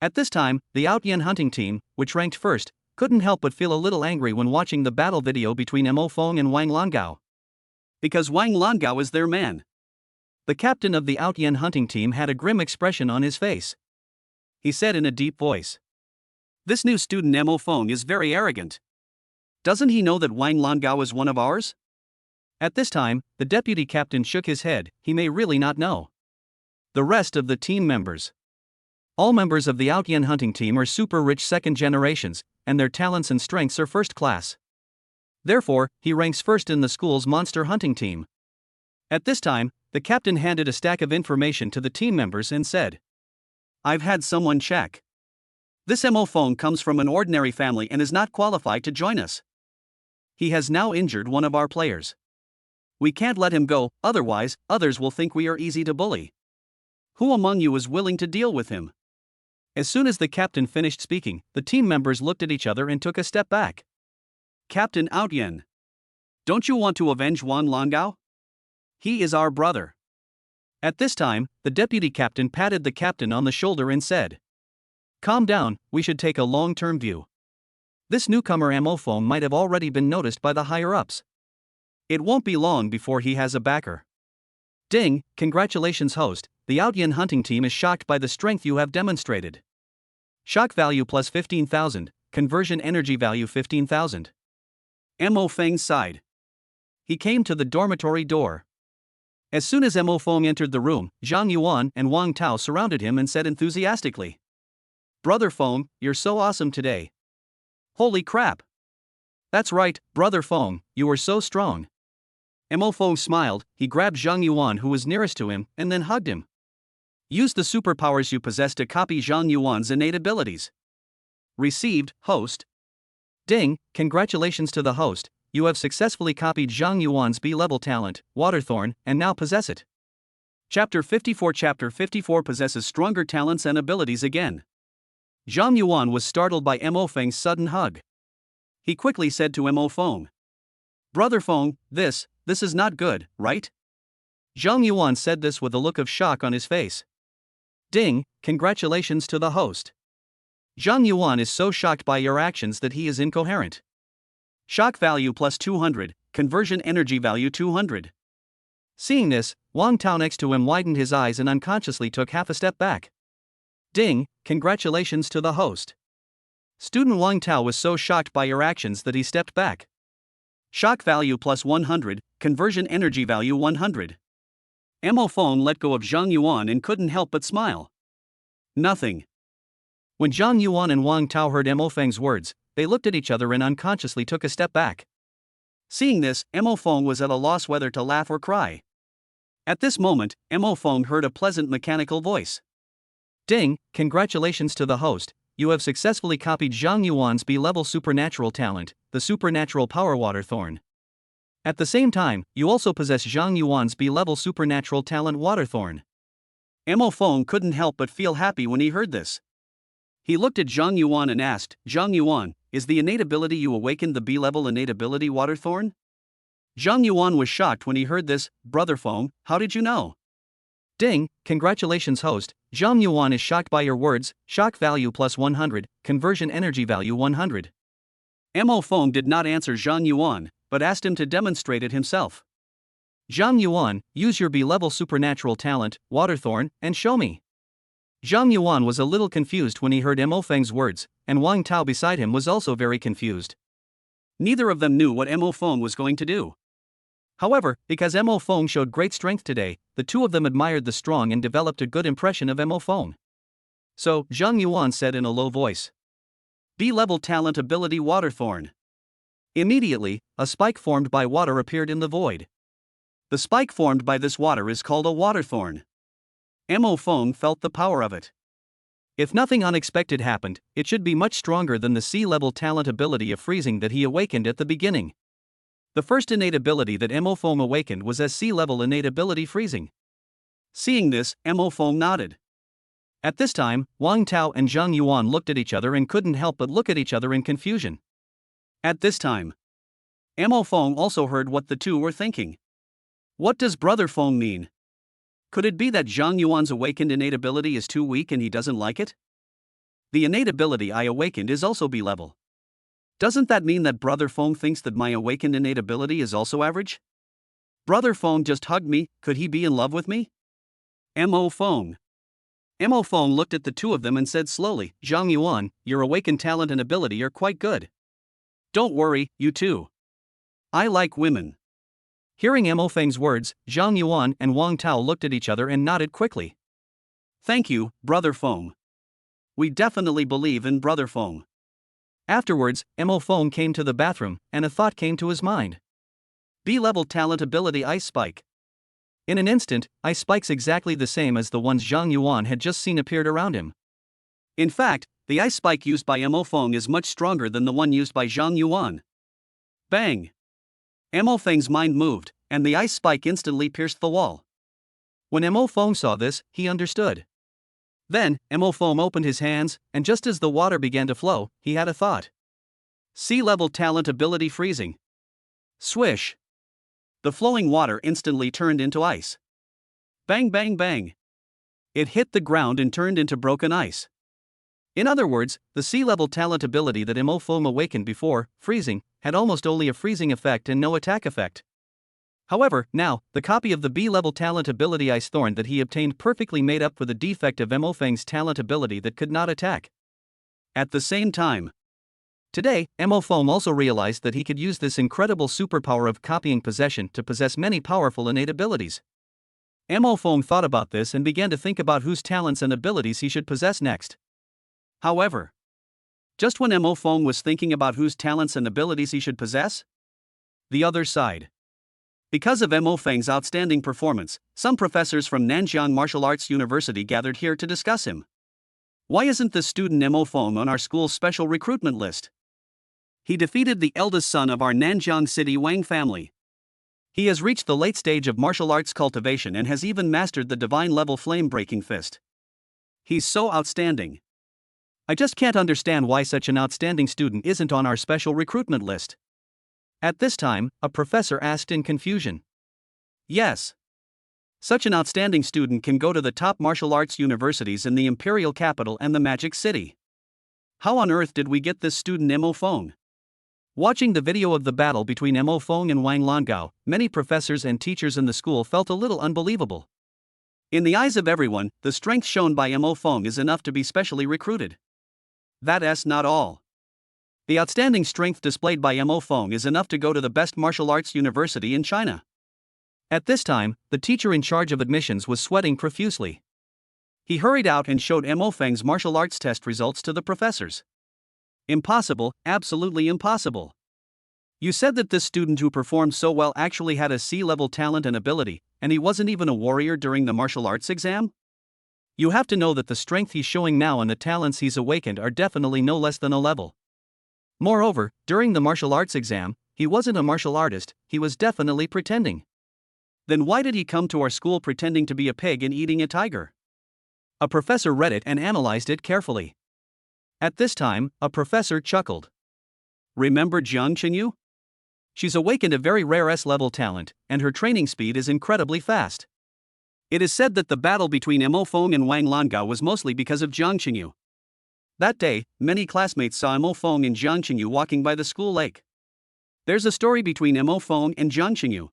At this time, the Outyan Hunting Team, which ranked first, couldn't help but feel a little angry when watching the battle video between Mo Feng and Wang Langao. Because Wang Langao is their man. The captain of the Outyan Hunting Team had a grim expression on his face. He said in a deep voice, "This new student Mo Feng is very arrogant. Doesn't he know that Wang Langao is one of ours?" At this time, the deputy captain shook his head, he may really not know. The rest of the team members All members of the Outyen hunting team are super rich second generations, and their talents and strengths are first class. Therefore, he ranks first in the school's monster hunting team. At this time, the captain handed a stack of information to the team members and said, "I've had someone check. This MO phone comes from an ordinary family and is not qualified to join us. He has now injured one of our players. We can't let him go, otherwise, others will think we are easy to bully. Who among you is willing to deal with him?" As soon as the captain finished speaking, the team members looked at each other and took a step back. "Captain Outyen, don't you want to avenge Wan Langao? He is our brother." At this time, the deputy captain patted the captain on the shoulder and said, "Calm down, we should take a long-term view. This newcomer MO phone might have already been noticed by the higher-ups. It won't be long before he has a backer." Ding, congratulations host, the Outyen hunting team is shocked by the strength you have demonstrated. Shock value plus 15,000, conversion energy value 15,000. Mo Feng sighed. He came to the dormitory door. As soon as Mo Feng entered the room, Zhang Yuan and Wang Tao surrounded him and said enthusiastically, "Brother Feng, you're so awesome today. Holy crap. That's right, Brother Feng, you are so strong." Mo Feng smiled, he grabbed Zhang Yuan who was nearest to him, and then hugged him. Use the superpowers you possess to copy Zhang Yuan's innate abilities. Received, host. Ding, congratulations to the host, you have successfully copied Zhang Yuan's B-level talent, Waterthorn, and now possess it. Chapter 54 possesses stronger talents and abilities again. Zhang Yuan was startled by Mo Feng's sudden hug. He quickly said to Mo Feng, "Brother Feng, this is not good, right?" Zhang Yuan said this with a look of shock on his face. Ding, congratulations to the host. Zhang Yuan is so shocked by your actions that he is incoherent. Shock value plus 200, conversion energy value 200. Seeing this, Wang Tao next to him widened his eyes and unconsciously took half a step back. Ding, congratulations to the host. Student Wang Tao was so shocked by your actions that he stepped back. Shock value plus 100, conversion energy value 100. Mo Feng let go of Zhang Yuan and couldn't help but smile. Nothing. When Zhang Yuan and Wang Tao heard Mo Feng's words, they looked at each other and unconsciously took a step back. Seeing this, Mo Feng was at a loss whether to laugh or cry. At this moment, Mo Feng heard a pleasant mechanical voice. Ding, congratulations to the host, you have successfully copied Zhang Yuan's B-level supernatural talent, the supernatural power Waterthorn. At the same time, you also possess Zhang Yuan's B-level supernatural talent Waterthorn. Mo Feng couldn't help but feel happy when he heard this. He looked at Zhang Yuan and asked, "Zhang Yuan, is the innate ability you awakened the B-level innate ability Waterthorn?" Zhang Yuan was shocked when he heard this. "Brother Feng, how did you know?" Ding, congratulations host, Zhang Yuan is shocked by your words, shock value plus 100, conversion energy value 100. Mo Feng did not answer Zhang Yuan, but asked him to demonstrate it himself. Zhang Yuan, use your B-level supernatural talent, Waterthorn, and show me. Zhang Yuan was a little confused when he heard Mo Feng's words, and Wang Tao beside him was also very confused. Neither of them knew what Mo Feng was going to do. However, because Mo Feng showed great strength today, the two of them admired the strong and developed a good impression of Mo Feng. So, Zhang Yuan said in a low voice, "B-level talent ability Waterthorn." Immediately, a spike formed by water appeared in the void. The spike formed by this water is called a Waterthorn. Mo Feng felt the power of it. If nothing unexpected happened, it should be much stronger than the sea-level talent ability of freezing that he awakened at the beginning. The first innate ability that Mo Feng awakened was as sea-level innate ability freezing. Seeing this, Mo Feng nodded. At this time, Wang Tao and Zhang Yuan looked at each other and couldn't help but look at each other in confusion. At this time, Mo Feng also heard what the two were thinking. What does Brother Feng mean? Could it be that Zhang Yuan's awakened innate ability is too weak and he doesn't like it? The innate ability I awakened is also B-level. Doesn't that mean that Brother Feng thinks that my awakened innate ability is also average? Brother Feng just hugged me, could he be in love with me? Mo Feng. Mo Feng looked at the two of them and said slowly, "Zhang Yuan, your awakened talent and ability are quite good. Don't worry, you too. I like women." Hearing Mo Feng's words, Zhang Yuan and Wang Tao looked at each other and nodded quickly. "Thank you, Brother Feng." We definitely believe in brother Feng. Afterwards, Mo Feng came to the bathroom, and a thought came to his mind. B-level talent ability Ice Spike. In an instant, ice spikes exactly the same as the ones Zhang Yuan had just seen appeared around him. In fact, the ice spike used by Mo Feng is much stronger than the one used by Zhang Yuan. Bang! Mo Feng's mind moved, and the ice spike instantly pierced the wall. When Mo Feng saw this, he understood. Then, Mo Feng opened his hands, and just as the water began to flow, he had a thought. Sea-level talent ability freezing. Swish! The flowing water instantly turned into ice. Bang bang bang! It hit the ground and turned into broken ice. In other words, the sea-level talent ability that Mo Feng awakened before, freezing, had almost only a freezing effect and no attack effect. However, now, the copy of the B-level talent ability Ice Thorn that he obtained perfectly made up for the defect of Mo Feng's talent ability that could not attack. At the same time, today, Mo Feng also realized that he could use this incredible superpower of copying possession to possess many powerful innate abilities. Mo Feng thought about this and began to think about whose talents and abilities he should possess next. However, just when Mo Feng was thinking about whose talents and abilities he should possess, the other side. Because of Mo Feng's outstanding performance, some professors from Nanjiang Martial Arts University gathered here to discuss him. Why isn't the student Mo Feng on our school's special recruitment list? He defeated the eldest son of our Nanjiang City Wang family. He has reached the late stage of martial arts cultivation and has even mastered the divine level flame-breaking fist. He's so outstanding. I just can't understand why such an outstanding student isn't on our special recruitment list. At this time, a professor asked in confusion. Yes. Such an outstanding student can go to the top martial arts universities in the imperial capital and the Magic City. How on earth did we get this student Mo Feng? Watching the video of the battle between Mo Feng and Wang Langao, many professors and teachers in the school felt a little unbelievable. In the eyes of everyone, the strength shown by Mo Feng is enough to be specially recruited. That's not all. The outstanding strength displayed by Mo Feng is enough to go to the best martial arts university in China. At this time, the teacher in charge of admissions was sweating profusely. He hurried out and showed Mo Feng's martial arts test results to the professors. Impossible, absolutely impossible. You said that this student who performed so well actually had a sea-level talent and ability, and he wasn't even a warrior during the martial arts exam? You have to know that the strength he's showing now and the talents he's awakened are definitely no less than a level. Moreover, during the martial arts exam, he wasn't a martial artist, he was definitely pretending. Then why did he come to our school pretending to be a pig and eating a tiger? A professor read it and analyzed it carefully. At this time, a professor chuckled. Remember Jiang Qingyu? She's awakened a very rare S-level talent, and her training speed is incredibly fast. It is said that the battle between Mo Feng and Wang Langao was mostly because of Jiang Qingyu. That day, many classmates saw Mo Feng and Jiang Qingyu walking by the school lake. There's a story between Mo Feng and Jiang Qingyu.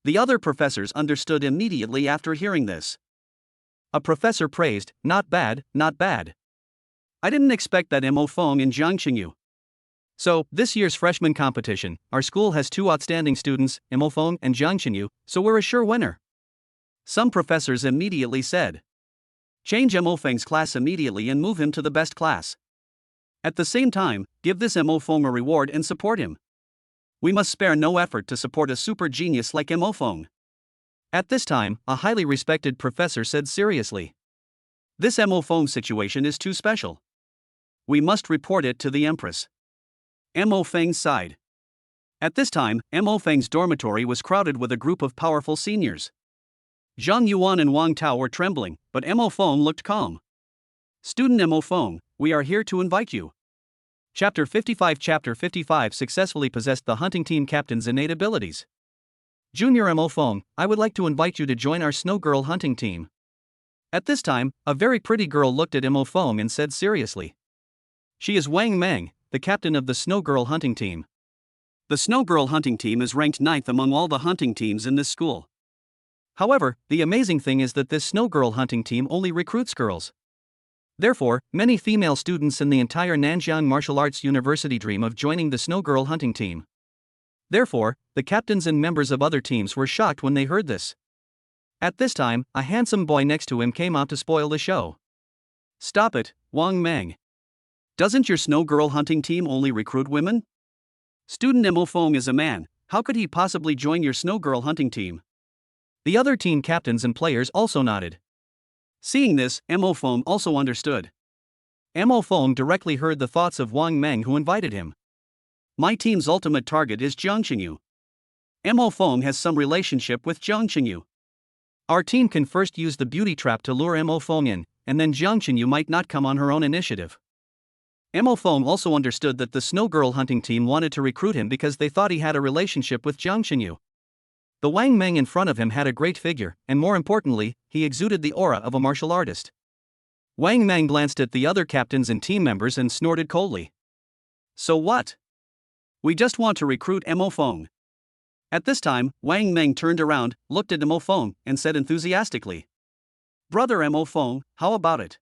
The other professors understood immediately after hearing this. A professor praised, "Not bad, not bad. I didn't expect that Mo Feng and Jiang Qingyu." So, this year's freshman competition, our school has two outstanding students, Mo Feng and Jiang Qingyu, so we're a sure winner. Some professors immediately said. Change Mo Feng's class immediately and move him to the best class. At the same time, give this Mo Feng a reward and support him. We must spare no effort to support a super genius like Mo Feng. At this time, a highly respected professor said seriously. This Mo Feng situation is too special. We must report it to the Empress. Mo Feng sighed. At this time, Mo Feng's dormitory was crowded with a group of powerful seniors. Zhang Yuan and Wang Tao were trembling, but Mo Feng looked calm. Student Mo Feng, we are here to invite you. Chapter 55 successfully possessed the hunting team captain's innate abilities. Junior Mo Feng, I would like to invite you to join our Snow Girl hunting team. At this time, a very pretty girl looked at Mo Feng and said seriously. She is Wang Meng, the captain of the Snow Girl hunting team. The Snow Girl hunting team is ranked 9th among all the hunting teams in this school. However, the amazing thing is that this Snow Girl hunting team only recruits girls. Therefore, many female students in the entire Nanjiang Martial Arts University dream of joining the Snow Girl hunting team. Therefore, the captains and members of other teams were shocked when they heard this. At this time, a handsome boy next to him came out to spoil the show. Stop it, Wang Meng. Doesn't your snow girl hunting team only recruit women? Student Mo Feng is a man, how could he possibly join your snow girl hunting team? The other team captains and players also nodded. Seeing this, Mo Feng also understood. Mo Feng directly heard the thoughts of Wang Meng, who invited him. My team's ultimate target is Jiang Qingyu. Mo Feng has some relationship with Jiang Qingyu. Our team can first use the beauty trap to lure Mo Feng in, and then Jiang Qingyu might not come on her own initiative. Mo Feng also understood that the snow girl hunting team wanted to recruit him because they thought he had a relationship with Jiang Qingyu. The Wang Meng in front of him had a great figure, and more importantly, he exuded the aura of a martial artist. Wang Meng glanced at the other captains and team members and snorted coldly. So what? We just want to recruit Mo Feng. At this time, Wang Meng turned around, looked at Mo Feng, and said enthusiastically, Brother Mo Feng, how about it?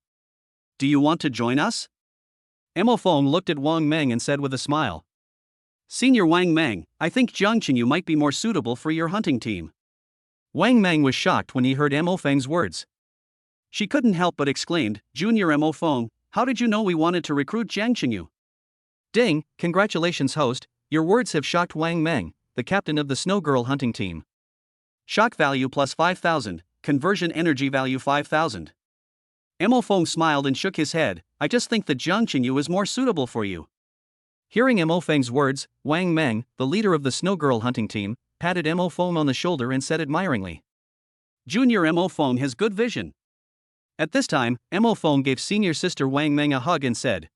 Do you want to join us? Mo Feng looked at Wang Meng and said with a smile, Senior Wang Meng, I think Jiang Qingyu might be more suitable for your hunting team. Wang Meng was shocked when he heard Mo Feng's words. She couldn't help but exclaimed, Junior Mo Feng, how did you know we wanted to recruit Jiang Qingyu? Ding, congratulations host, your words have shocked Wang Meng, the captain of the snow girl hunting team. Shock value plus 5,000, conversion energy value 5,000. Mo Feng smiled and shook his head, I just think that Jiang Qingyu is more suitable for you. Hearing Mo Feng's words, Wang Meng, the leader of the snow girl hunting team, patted Mo Feng on the shoulder and said admiringly, Junior Mo Feng has good vision. At this time, Mo Feng gave senior sister Wang Meng a hug and said,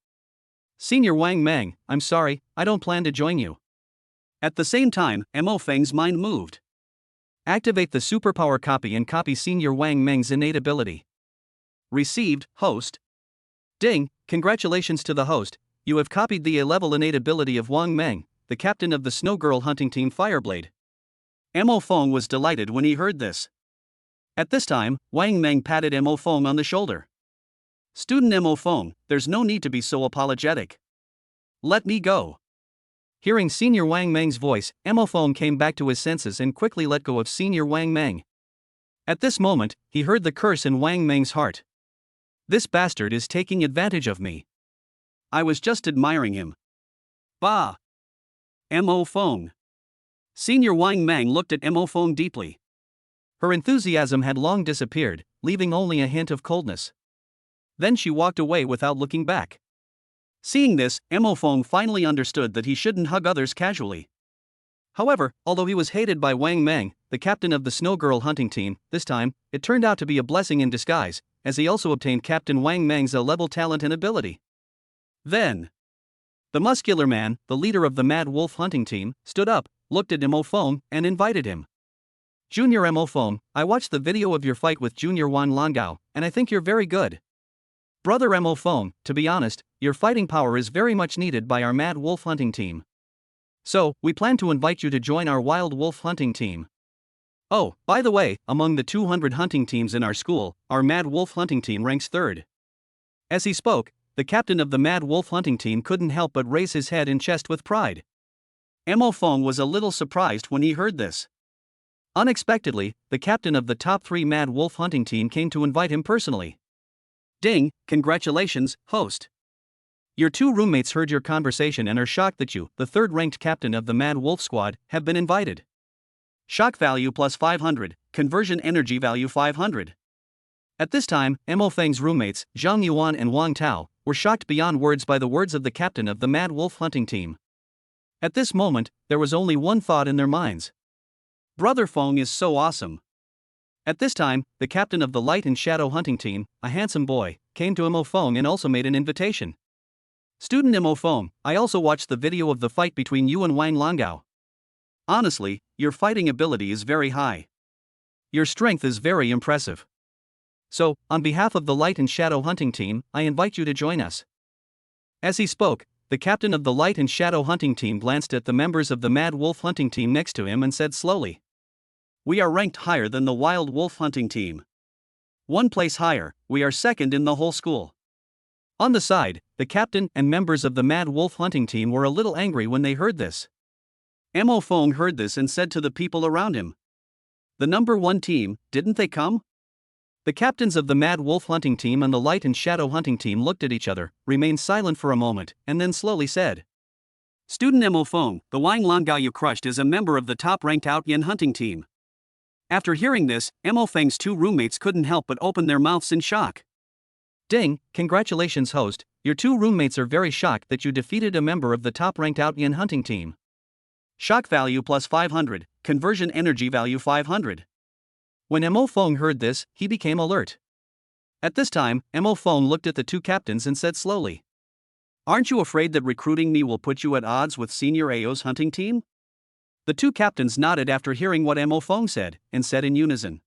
Senior Wang Meng, I'm sorry, I don't plan to join you. At the same time, Mo Feng's mind moved. Activate the superpower copy and copy Senior Wang Meng's innate ability. Received, host. Ding, congratulations to the host, you have copied the A-level innate ability of Wang Meng, the captain of the snow girl hunting team Fireblade. Mo Feng was delighted when he heard this. At this time, Wang Meng patted Mo Feng on the shoulder. Student Mo Feng, there's no need to be so apologetic. Let me go. Hearing Senior Wang Meng's voice, Mo Feng came back to his senses and quickly let go of Senior Wang Meng. At this moment, he heard the curse in Wang Meng's heart. This bastard is taking advantage of me. I was just admiring him. Bah! Mo Feng. Senior Wang Meng looked at Mo Feng deeply. Her enthusiasm had long disappeared, leaving only a hint of coldness. Then she walked away without looking back. Seeing this, Mo Feng finally understood that he shouldn't hug others casually. However, although he was hated by Wang Meng, the captain of the snow girl hunting team, this time, it turned out to be a blessing in disguise, as he also obtained Captain Wang Meng's A-level talent and ability. Then, the muscular man, the leader of the Mad Wolf hunting team, stood up, looked at Mo Feng, and invited him. Junior Mo Feng, I watched the video of your fight with Junior Wan Langao, and I think you're very good. Brother Mo Feng, to be honest, your fighting power is very much needed by our Mad Wolf hunting team. So, we plan to invite you to join our Wild Wolf hunting team. Oh, by the way, among the 200 hunting teams in our school, our Mad Wolf hunting team ranks third. As he spoke, the captain of the Mad Wolf hunting team couldn't help but raise his head and chest with pride. Mo Feng was a little surprised when he heard this. Unexpectedly, the captain of the top 3 Mad Wolf hunting team came to invite him personally. Ding, congratulations, host. Your 2 roommates heard your conversation and are shocked that you, the 3rd-ranked captain of the Mad Wolf squad, have been invited. Shock value plus 500, conversion energy value 500. At this time, Mo Feng's roommates, Zhang Yuan and Wang Tao, were shocked beyond words by the words of the captain of the Mad Wolf hunting team. At this moment, there was only one thought in their minds. Brother Feng is so awesome. At this time, the captain of the Light and Shadow hunting team, a handsome boy, came to Mo Feng and also made an invitation. Student Mo Feng, I also watched the video of the fight between you and Wang Langao. Honestly, your fighting ability is very high. Your strength is very impressive. So, on behalf of the Light and Shadow hunting team, I invite you to join us. As he spoke, the captain of the Light and Shadow hunting team glanced at the members of the Mad Wolf hunting team next to him and said slowly, We are ranked higher than the Wild Wolf hunting team. 1 place higher, we are 2nd in the whole school. On the side, the captain and members of the Mad Wolf hunting team were a little angry when they heard this. Mo Feng heard this and said to the people around him, The number 1 team, didn't they come? The captains of the Mad Wolf hunting team and the Light and Shadow hunting team looked at each other, remained silent for a moment, and then slowly said, Student Mo Feng, the Wang Langao you crushed, is a member of the top-ranked Out Yin hunting team. After hearing this, Mo Feng's two roommates couldn't help but open their mouths in shock. Ding, congratulations host, your two roommates are very shocked that you defeated a member of the top-ranked Out Yin hunting team. Shock value plus 500, conversion energy value 500. When Mo Feng heard this, he became alert. At this time, Mo Feng looked at the two captains and said slowly, Aren't you afraid that recruiting me will put you at odds with Senior Ao's hunting team? The two captains nodded after hearing what Mo Feng said, and said in unison,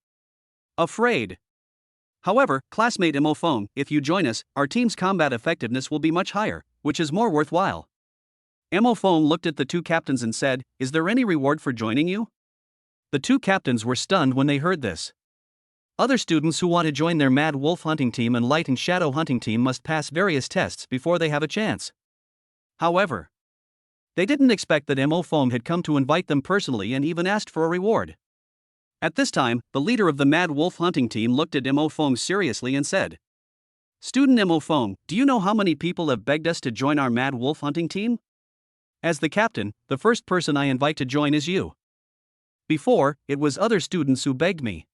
Afraid. However, classmate Mo Feng, if you join us, our team's combat effectiveness will be much higher, which is more worthwhile. Mo Feng looked at the two captains and said, Is there any reward for joining you? The two captains were stunned when they heard this. Other students who want to join their Mad Wolf hunting team and Light and Shadow hunting team must pass various tests before they have a chance. However, they didn't expect that Mo Feng had come to invite them personally and even asked for a reward. At this time, the leader of the Mad Wolf hunting team looked at Mo Feng seriously and said, Student Mo Feng, do you know how many people have begged us to join our Mad Wolf hunting team? As the captain, the first person I invite to join is you. Before, it was other students who begged me.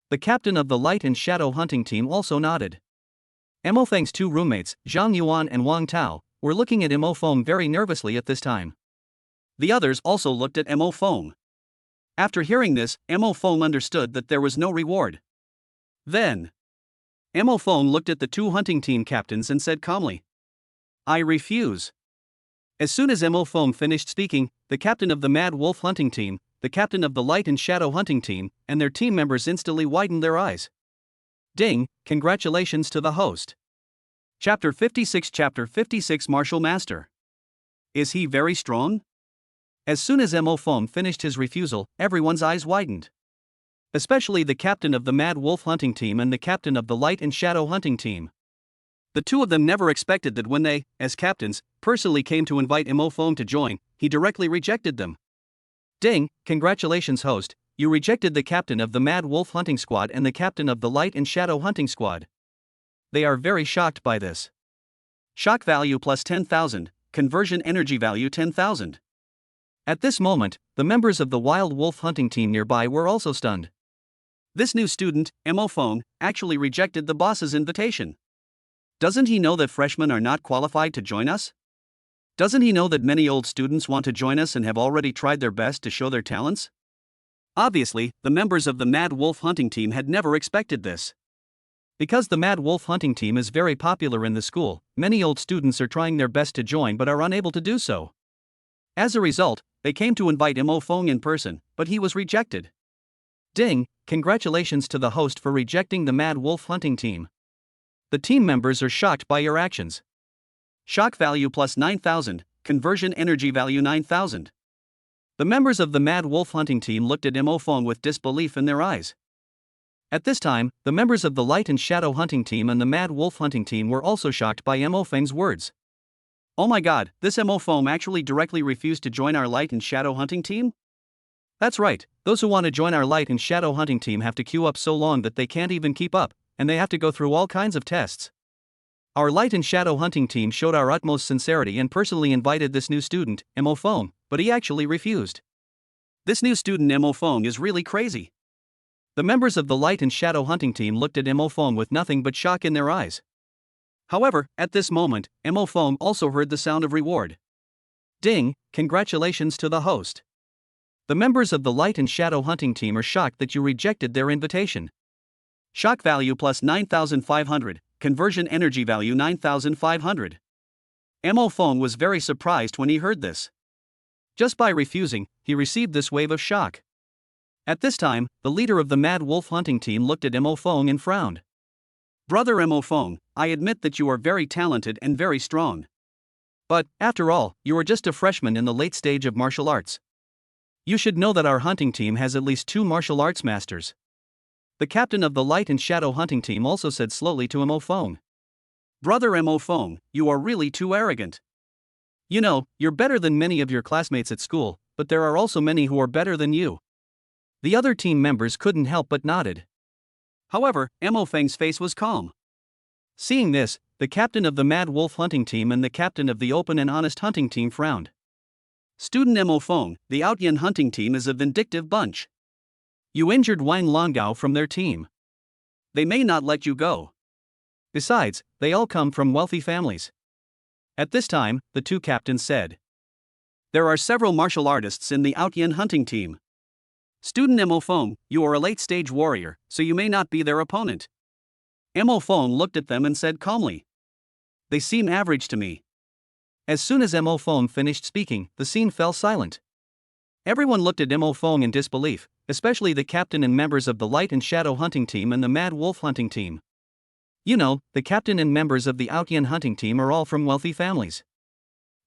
The captain of the Light and Shadow hunting team also nodded. Mo Feng's two roommates, Zhang Yuan and Wang Tao, were looking at Mo Feng very nervously at this time. The others also looked at Mo Feng. After hearing this, Mo Feng understood that there was no reward. Then, Mo Feng looked at the two hunting team captains and said calmly, I refuse. As soon as Mo Feng finished speaking, the captain of the Mad Wolf hunting team, the captain of the Light and Shadow hunting team, and their team members instantly widened their eyes. Ding, congratulations to the host. Chapter 56 Martial Master. Is he very strong? As soon as Mo Feng finished his refusal, everyone's eyes widened. Especially the captain of the Mad Wolf hunting team and the captain of the Light and Shadow hunting team. The two of them never expected that when they, as captains, personally came to invite Mo Feng to join, he directly rejected them. Ding, congratulations host, you rejected the captain of the Mad Wolf hunting squad and the captain of the Light and Shadow hunting squad. They are very shocked by this. Shock value plus 10,000, conversion energy value 10,000. At this moment, the members of the Wild Wolf hunting team nearby were also stunned. This new student, Mo Feng, actually rejected the boss's invitation. Doesn't he know that freshmen are not qualified to join us? Doesn't he know that many old students want to join us and have already tried their best to show their talents? Obviously, the members of the Mad Wolf hunting team had never expected this. Because the Mad Wolf hunting team is very popular in the school, many old students are trying their best to join but are unable to do so. As a result, they came to invite Mo Feng in person, but he was rejected. Ding, congratulations to the host for rejecting the Mad Wolf hunting team. The team members are shocked by your actions. Shock value plus 9,000, conversion energy value 9,000. The members of the Mad Wolf hunting team looked at Mo Feng with disbelief in their eyes. At this time, the members of the Light and Shadow hunting team and the Mad Wolf hunting team were also shocked by Mo Feng's words. Oh my god, this Mo Feng actually directly refused to join our Light and Shadow hunting team? That's right, those who want to join our Light and Shadow hunting team have to queue up so long that they can't even keep up, and they have to go through all kinds of tests. Our Light and Shadow hunting team showed our utmost sincerity and personally invited this new student, Mo Feng, but he actually refused. This new student Mo Feng is really crazy. The members of the Light and Shadow hunting team looked at Mo Feng with nothing but shock in their eyes. However, at this moment, Mo Feng also heard the sound of reward. Ding, congratulations to the host. The members of the Light and Shadow hunting team are shocked that you rejected their invitation. Shock value plus 9,500, conversion energy value 9,500. Mo Feng was very surprised when he heard this. Just by refusing, he received this wave of shock. At this time, the leader of the Mad Wolf hunting team looked at Mo Feng and frowned. Brother Mo Feng, I admit that you are very talented and very strong. But, after all, you are just a freshman in the late stage of martial arts. You should know that our hunting team has at least 2 martial arts masters. The captain of the Light and Shadow hunting team also said slowly to Mo Feng. Brother Mo Feng, you are really too arrogant. You know, you're better than many of your classmates at school, but there are also many who are better than you. The other team members couldn't help but nodded. However, Mo Feng's face was calm. Seeing this, the captain of the Mad Wolf hunting team and the captain of the Open and Honest hunting team frowned. Student Mo Feng, the Outyan hunting team is a vindictive bunch. You injured Wang Longao from their team. They may not let you go. Besides, they all come from wealthy families. At this time, the two captains said, There are several martial artists in the Outyan hunting team. Student Mo Feng, you are a late-stage warrior, so you may not be their opponent. Mo Feng looked at them and said calmly, They seem average to me. As soon as Mo Feng finished speaking, the scene fell silent. Everyone looked at Mo Feng in disbelief, especially the captain and members of the Light and Shadow hunting team and the Mad Wolf hunting team. You know, the captain and members of the Outyan hunting team are all from wealthy families.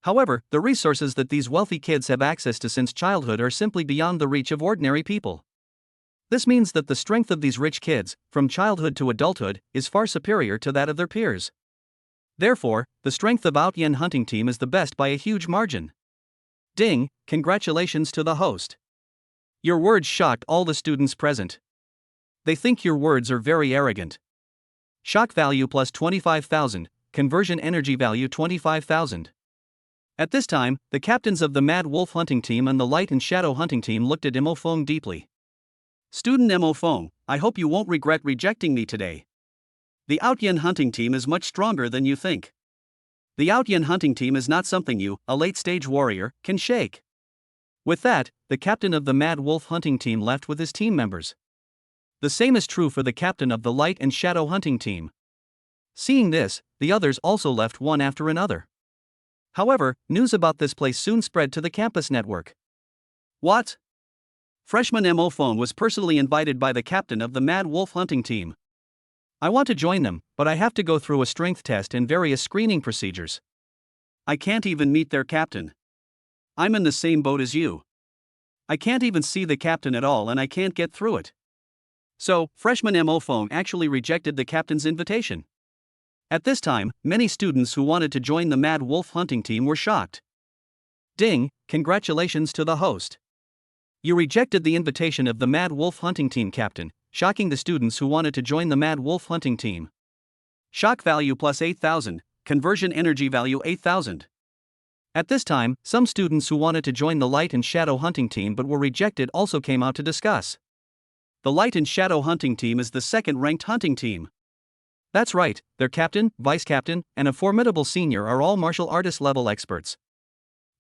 However, the resources that these wealthy kids have access to since childhood are simply beyond the reach of ordinary people. This means that the strength of these rich kids, from childhood to adulthood, is far superior to that of their peers. Therefore, the strength of Outyan hunting team is the best by a huge margin. Ding, congratulations to the host. Your words shocked all the students present. They think your words are very arrogant. Shock value plus 25,000, conversion energy value 25,000. At this time, the captains of the Mad Wolf hunting team and the Light and Shadow hunting team looked at Mo Feng deeply. Student Mo Feng, I hope you won't regret rejecting me today. The Outyan hunting team is much stronger than you think. The Outyan hunting team is not something you, a late-stage warrior, can shake. With that, the captain of the Mad Wolf hunting team left with his team members. The same is true for the captain of the Light and Shadow hunting team. Seeing this, the others also left one after another. However, news about this place soon spread to the campus network. What? Freshman Mo Feng was personally invited by the captain of the Mad Wolf hunting team. I want to join them, but I have to go through a strength test and various screening procedures. I can't even meet their captain. I'm in the same boat as you. I can't even see the captain at all and I can't get through it. So, freshman Mo Feng actually rejected the captain's invitation. At this time, many students who wanted to join the Mad Wolf hunting team were shocked. Ding, congratulations to the host. You rejected the invitation of the Mad Wolf hunting team captain, shocking the students who wanted to join the Mad Wolf hunting team. Shock value plus 8,000, conversion energy value 8,000. At this time, some students who wanted to join the Light and Shadow hunting team but were rejected also came out to discuss. The Light and Shadow hunting team is the second-ranked hunting team. That's right, their captain, vice-captain, and a formidable senior are all martial artist level experts.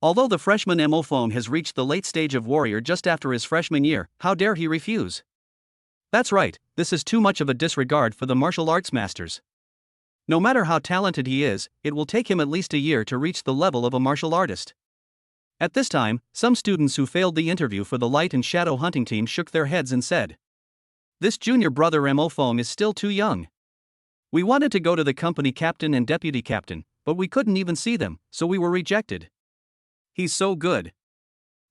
Although the freshman Mo Feng has reached the late stage of warrior just after his freshman year, how dare he refuse? That's right, this is too much of a disregard for the martial arts masters. No matter how talented he is, it will take him at least a year to reach the level of a martial artist. At this time, some students who failed the interview for the Light and Shadow hunting team shook their heads and said, This junior brother Mo Feng is still too young. We wanted to go to the company captain and deputy captain, but we couldn't even see them, so we were rejected. He's so good.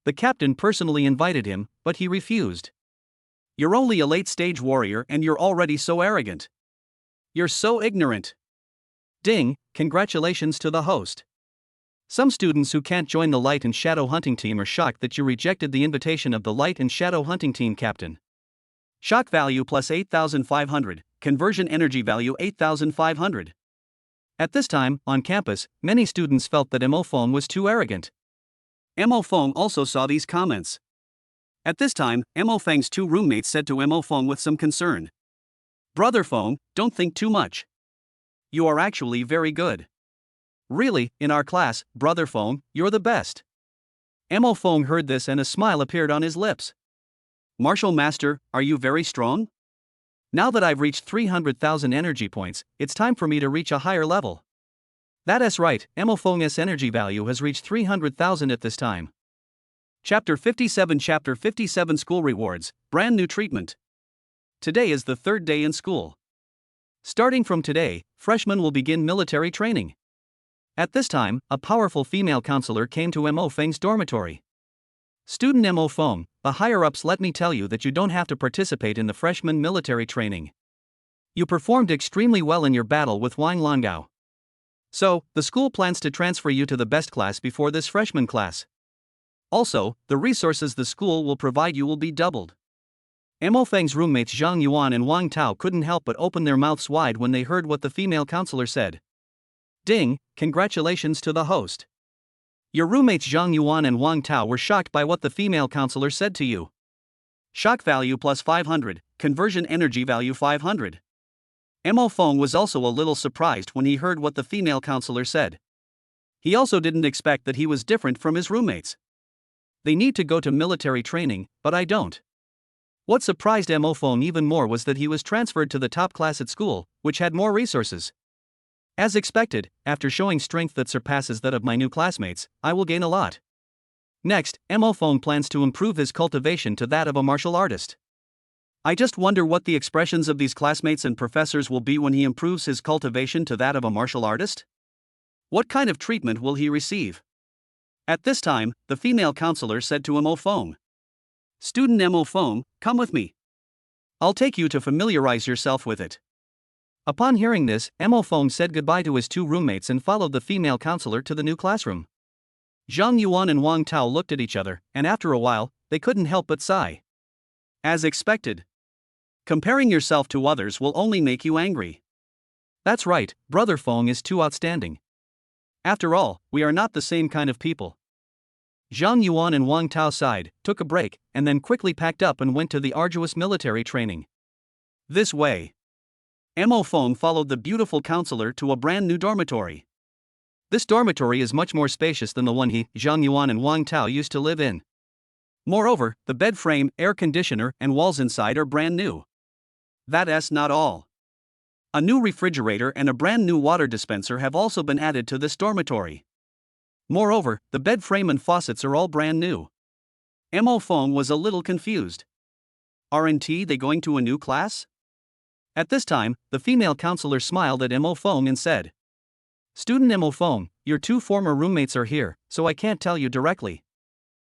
The captain personally invited him, but he refused. You're only a late-stage warrior and you're already so arrogant. You're so ignorant. Ding, congratulations to the host. Some students who can't join the Light and Shadow hunting team are shocked that you rejected the invitation of the Light and Shadow hunting team captain. Shock value plus 8,500, conversion energy value 8,500. At this time, on campus, many students felt that Mo Feng was too arrogant. Mo Feng also saw these comments. At this time, Mo Feng's two roommates said to Mo Feng with some concern, Brother Feng, don't think too much. You are actually very good. Really, in our class, Brother Feng, you're the best. Mo Feng heard this and a smile appeared on his lips. Martial Master, are you very strong? Now that I've reached 300,000 energy points, it's time for me to reach a higher level. That's right, Mo Feng's energy value has reached 300,000 at this time. Chapter 57 School Rewards, Brand New Treatment. Today is the third day in school. Starting from today, freshmen will begin military training. At this time, a powerful female counselor came to Mo Feng's dormitory. Student Mo Feng, the higher-ups let me tell you that you don't have to participate in the freshman military training. You performed extremely well in your battle with Wang Longao. So, the school plans to transfer you to the best class before this freshman class. Also, the resources the school will provide you will be doubled. Mo Feng's roommates Zhang Yuan and Wang Tao couldn't help but open their mouths wide when they heard what the female counselor said. Ding, congratulations to the host. Your roommates Zhang Yuan and Wang Tao were shocked by what the female counselor said to you. Shock value plus 500, conversion energy value 500. Mo Feng was also a little surprised when he heard what the female counselor said. He also didn't expect that he was different from his roommates. They need to go to military training, but I don't. What surprised Mo Feng even more was that he was transferred to the top class at school, which had more resources. As expected, after showing strength that surpasses that of my new classmates, I will gain a lot. Next, Mo Feng plans to improve his cultivation to that of a martial artist. I just wonder what the expressions of these classmates and professors will be when he improves his cultivation to that of a martial artist? What kind of treatment will he receive? At this time, the female counselor said to Mo Feng, "Student Mo Feng, come with me. I'll take you to familiarize yourself with it." Upon hearing this, Mo Feng said goodbye to his two roommates and followed the female counselor to the new classroom. Zhang Yuan and Wang Tao looked at each other, and after a while, they couldn't help but sigh. As expected. Comparing yourself to others will only make you angry. That's right, Brother Feng is too outstanding. After all, we are not the same kind of people. Zhang Yuan and Wang Tao sighed, took a break, and then quickly packed up and went to the arduous military training. This way. Mo Feng followed the beautiful counselor to a brand new dormitory. This dormitory is much more spacious than the one he, Zhang Yuan and Wang Tao used to live in. Moreover, the bed frame, air conditioner, and walls inside are brand new. That's not all. A new refrigerator and a brand new water dispenser have also been added to this dormitory. Moreover, the bed frame and faucets are all brand new. Mo Feng was a little confused. Aren't they going to a new class? At this time, the female counselor smiled at Mo Feng and said, "Student Mo Feng, your two former roommates are here, so I can't tell you directly.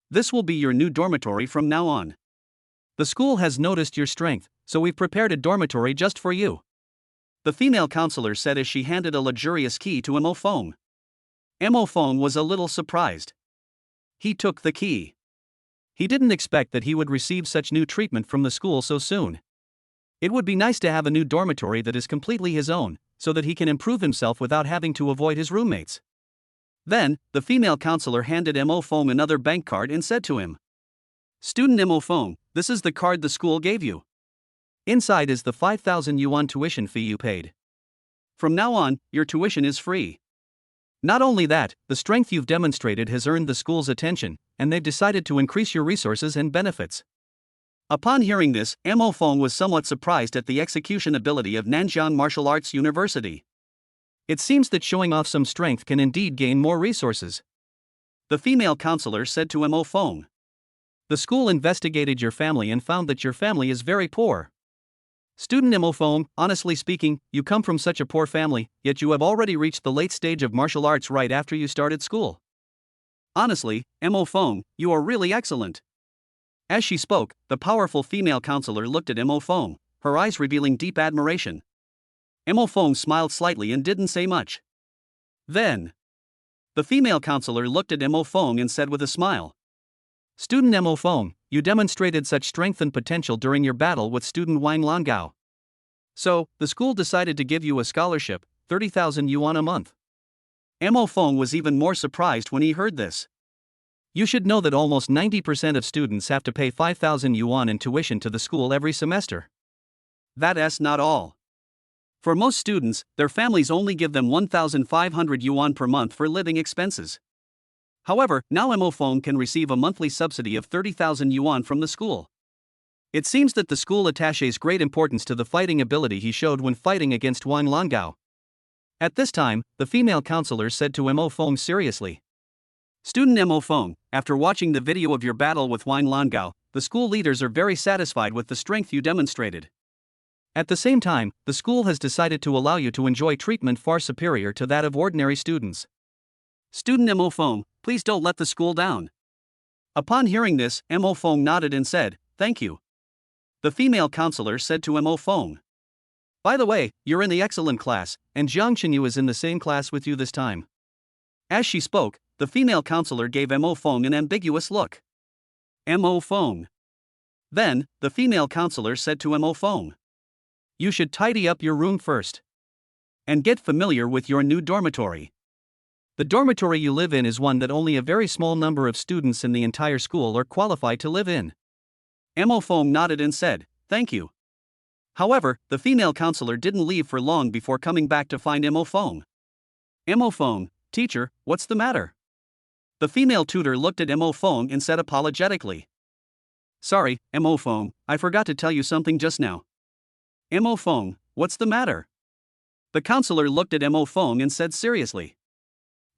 This will be your new dormitory from now on. The school has noticed your strength, so we've prepared a dormitory just for you," the female counselor said as she handed a luxurious key to Mo Feng. Mo Feng was a little surprised. He took the key. He didn't expect that he would receive such new treatment from the school so soon. It would be nice to have a new dormitory that is completely his own, so that he can improve himself without having to avoid his roommates. Then, the female counselor handed Mo Feng another bank card and said to him, "Student Mo Feng, this is the card the school gave you. Inside is the 5,000 yuan tuition fee you paid. From now on, your tuition is free. Not only that, the strength you've demonstrated has earned the school's attention, and they've decided to increase your resources and benefits." Upon hearing this, Mo Feng was somewhat surprised at the execution ability of Nanjiang Martial Arts University. It seems that showing off some strength can indeed gain more resources. The female counselor said to Mo Feng, "The school investigated your family and found that your family is very poor. Student Mo Feng, honestly speaking, you come from such a poor family, yet you have already reached the late stage of martial arts right after you started school. Honestly, Mo Feng, you are really excellent." As she spoke, the powerful female counselor looked at Mo Feng, her eyes revealing deep admiration. Mo Feng smiled slightly and didn't say much. Then, the female counselor looked at Mo Feng and said with a smile, "Student Mo Feng, you demonstrated such strength and potential during your battle with student Wang Langao. So, the school decided to give you a scholarship, 30,000 yuan a month." Mo Feng was even more surprised when he heard this. You should know that almost 90% of students have to pay 5,000 yuan in tuition to the school every semester. That's not all. For most students, their families only give them 1,500 yuan per month for living expenses. However, now Mo Feng can receive a monthly subsidy of 30,000 yuan from the school. It seems that the school attaches great importance to the fighting ability he showed when fighting against Wang Langao. At this time, the female counselor said to Mo Feng seriously, "Student Mo Feng, after watching the video of your battle with Wang Langao, the school leaders are very satisfied with the strength you demonstrated. At the same time, the school has decided to allow you to enjoy treatment far superior to that of ordinary students. Student Mo Feng, please don't let the school down." Upon hearing this, Mo Feng nodded and said, "Thank you." The female counselor said to Mo Feng, "By the way, you're in the excellent class, and Jiang Chenyu is in the same class with you this time." As she spoke, the female counselor gave Mo Feng an ambiguous look. Mo Feng. Then, the female counselor said to Mo Fong, "You should tidy up your room first. And get familiar with your new dormitory. The dormitory you live in is one that only a very small number of students in the entire school are qualified to live in." Mo Fong nodded and said, "Thank you." However, the female counselor didn't leave for long before coming back to find Mo Fong. Mo Fong, "Teacher, what's the matter?" The female tutor looked at Mo Fong and said apologetically, "Sorry, Mo Fong, I forgot to tell you something just now." Mo Fong, "What's the matter?" The counselor looked at Mo Fong and said seriously,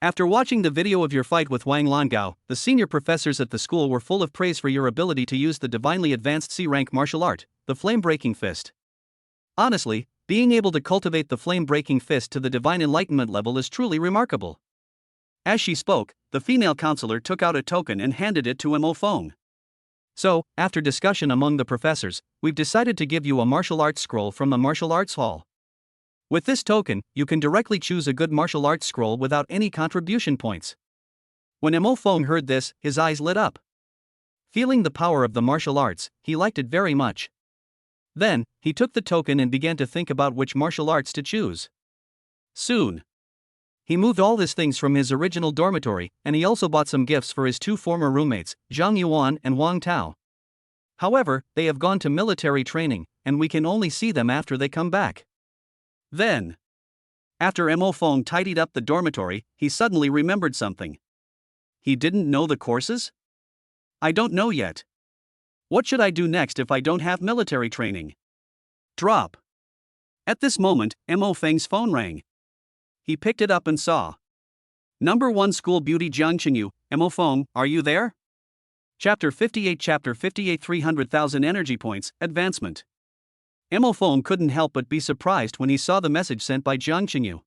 "After watching the video of your fight with Wang Longao, the senior professors at the school were full of praise for your ability to use the divinely advanced C-rank martial art, the flame-breaking fist. Honestly, being able to cultivate the flame-breaking fist to the divine enlightenment level is truly remarkable." As she spoke, the female counselor took out a token and handed it to Mo Fong. "So, after discussion among the professors, we've decided to give you a martial arts scroll from the martial arts hall. With this token, you can directly choose a good martial arts scroll without any contribution points." When Mo Fong heard this, his eyes lit up. Feeling the power of the martial arts, he liked it very much. Then, he took the token and began to think about which martial arts to choose. Soon, he moved all his things from his original dormitory, and he also bought some gifts for his two former roommates, Zhang Yuan and Wang Tao. However, they have gone to military training, and we can only see them after they come back. Then, after Mo Fong tidied up the dormitory, he suddenly remembered something. He didn't know the courses? "I don't know yet. What should I do next if I don't have military training?" Drop. At this moment, Mo Feng's phone rang. He picked it up and saw Number 1 School Beauty Jiang Qingyu. Mo Fong, are you there? Chapter 58 300,000 energy points, advancement. Mo Fong couldn't help but be surprised when he saw the message sent by Jiang Qingyu.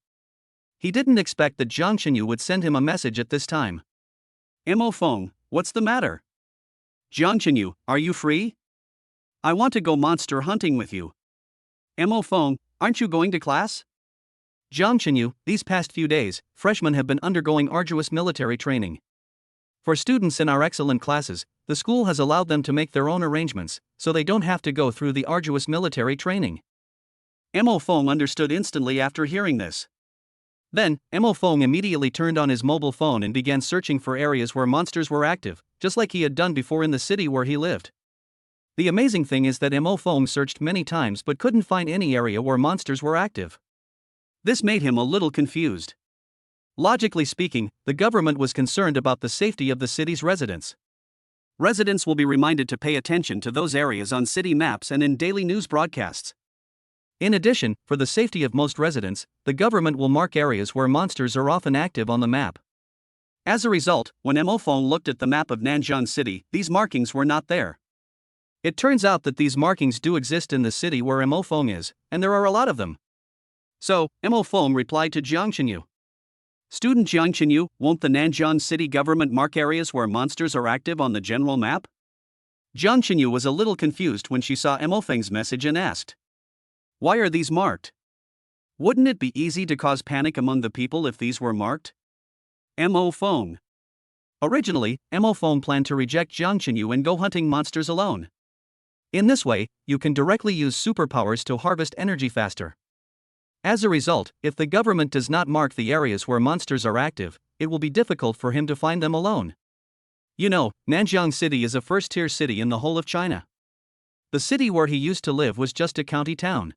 He didn't expect that Jiang Qingyu would send him a message at this time. Mo Fong, what's the matter? Jiang Qingyu, are you free? I want to go monster hunting with you. Mo Fong, aren't you going to class? Jiang Qingyu, these past few days, freshmen have been undergoing arduous military training. For students in our excellent classes, the school has allowed them to make their own arrangements, so they don't have to go through the arduous military training. Mo Fong understood instantly after hearing this. Then, Mo Fong immediately turned on his mobile phone and began searching for areas where monsters were active, just like he had done before in the city where he lived. The amazing thing is that Mo Fong searched many times but couldn't find any area where monsters were active. This made him a little confused. Logically speaking, the government was concerned about the safety of the city's residents. Residents will be reminded to pay attention to those areas on city maps and in daily news broadcasts. In addition, for the safety of most residents, the government will mark areas where monsters are often active on the map. As a result, when Mo Fong looked at the map of Nanjiang City, these markings were not there. It turns out that these markings do exist in the city where Mo Fong is, and there are a lot of them. So, Mo Fong replied to Jiang Qingyu. Student Jiang Qingyu, won't the Nanjiang City government mark areas where monsters are active on the general map? Jiang Qingyu was a little confused when she saw Mo Feng's message and asked, "Why are these marked? Wouldn't it be easy to cause panic among the people if these were marked?" Mo Fong. Originally, Mo Fong planned to reject Jiang Qingyu and go hunting monsters alone. In this way, you can directly use superpowers to harvest energy faster. As a result, if the government does not mark the areas where monsters are active, it will be difficult for him to find them alone. You know, Nanjiang City is a first-tier city in the whole of China. The city where he used to live was just a county town.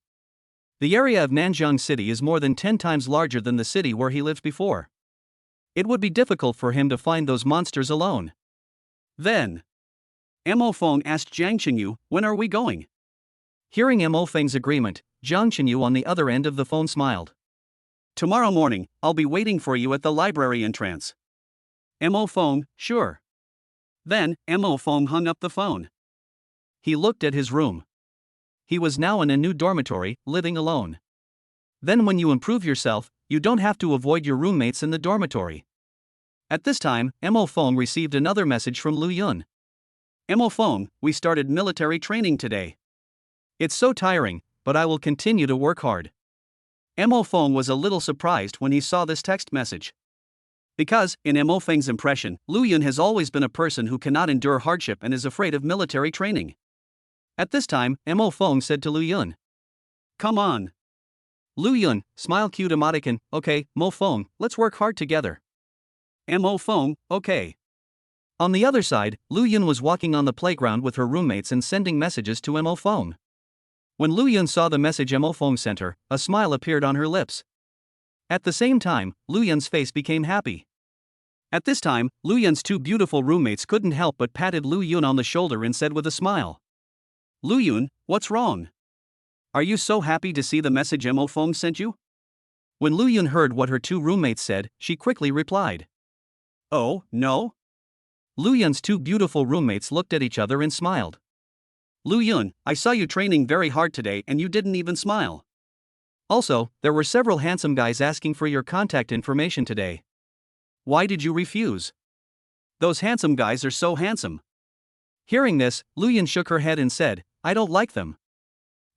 The area of Nanjiang City is more than 10 times larger than the city where he lived before. It would be difficult for him to find those monsters alone. Then, Mo Fong asked Jiang Qingyu, "When are we going?" Hearing Mo Feng's agreement, Jiang Qingyu on the other end of the phone smiled. "Tomorrow morning, I'll be waiting for you at the library entrance." Mo Fong, "Sure." Then, Mo Fong hung up the phone. He looked at his room. He was now in a new dormitory, living alone. Then when you improve yourself, you don't have to avoid your roommates in the dormitory. At this time, Mo Fong received another message from Lu Yun. "Mo Fong, we started military training today. It's so tiring, but I will continue to work hard." Mo Fong was a little surprised when he saw this text message. Because, in Mo Feng's impression, Lu Yun has always been a person who cannot endure hardship and is afraid of military training. At this time, Mo Feng said to Lu Yun. Come on. Lu Yun, smile cute emoticon, okay, Mo Feng, let's work hard together. Mo Feng, okay. On the other side, Lu Yun was walking on the playground with her roommates and sending messages to Mo Feng. When Lu Yun saw the message Mo Feng sent her, a smile appeared on her lips. At the same time, Lu Yun's face became happy. At this time, Lu Yun's two beautiful roommates couldn't help but patted Lu Yun on the shoulder and said with a smile. Lu Yun, what's wrong? Are you so happy to see the message Mo Feng sent you? When Lu Yun heard what her two roommates said, she quickly replied. Oh, no? Lu Yun's two beautiful roommates looked at each other and smiled. Lu Yun, I saw you training very hard today and you didn't even smile. Also, there were several handsome guys asking for your contact information today. Why did you refuse? Those handsome guys are so handsome. Hearing this, Lu Yun shook her head and said, I don't like them.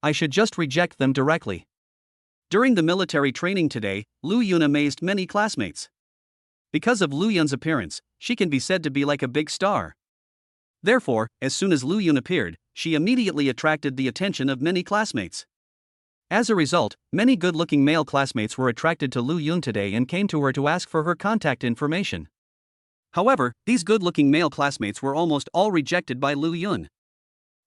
I should just reject them directly. During the military training today, Lu Yun amazed many classmates. Because of Lu Yun's appearance, she can be said to be like a big star. Therefore, as soon as Lu Yun appeared, she immediately attracted the attention of many classmates. As a result, many good-looking male classmates were attracted to Lu Yun today and came to her to ask for her contact information. However, these good-looking male classmates were almost all rejected by Lu Yun.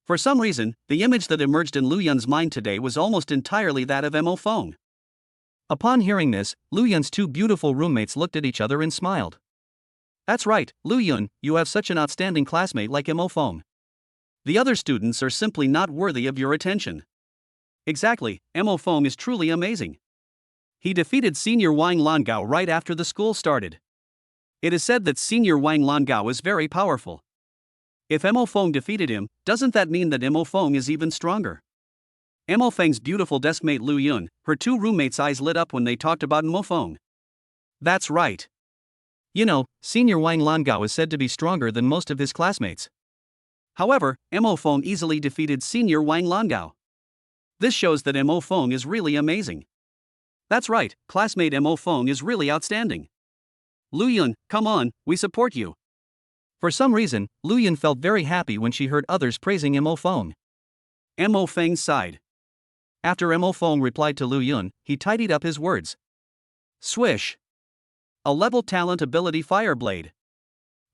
For some reason, the image that emerged in Lu Yun's mind today was almost entirely that of Mo Feng. Upon hearing this, Lu Yun's two beautiful roommates looked at each other and smiled. That's right, Lu Yun, you have such an outstanding classmate like Mo Feng. The other students are simply not worthy of your attention. Exactly, Mo Feng is truly amazing. He defeated Senior Wang Langao right after the school started. It is said that Senior Wang Langao is very powerful. If Mo Feng defeated him, doesn't that mean that Mo Feng is even stronger? Mo Feng's beautiful deskmate Lu Yun, her two roommates' eyes lit up when they talked about Mo Feng. That's right. You know, Senior Wang Langao is said to be stronger than most of his classmates. However, Mo Feng easily defeated Senior Wang Langao. This shows that Mo Feng is really amazing. That's right, classmate Mo Feng is really outstanding. Lu Yun, come on, we support you. For some reason, Lu Yun felt very happy when she heard others praising Mo Feng. Mo Feng sighed. After Mo Feng replied to Lu Yun, he tidied up his words. Swish. A level talent ability Fireblade.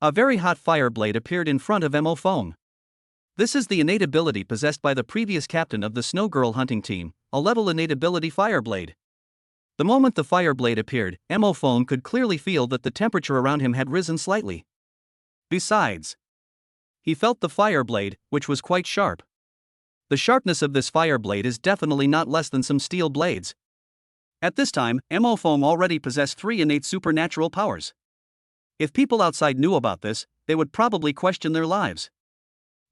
A very hot Fireblade appeared in front of Mo Feng. This is the innate ability possessed by the previous captain of the Snow Girl hunting team, a level innate ability Fireblade. The moment the Fireblade appeared, Mo Feng could clearly feel that the temperature around him had risen slightly. Besides, he felt the Fireblade, which was quite sharp. The sharpness of this Fireblade is definitely not less than some steel blades. At this time, Mo Feng already possessed 3 innate supernatural powers. If people outside knew about this, they would probably question their lives.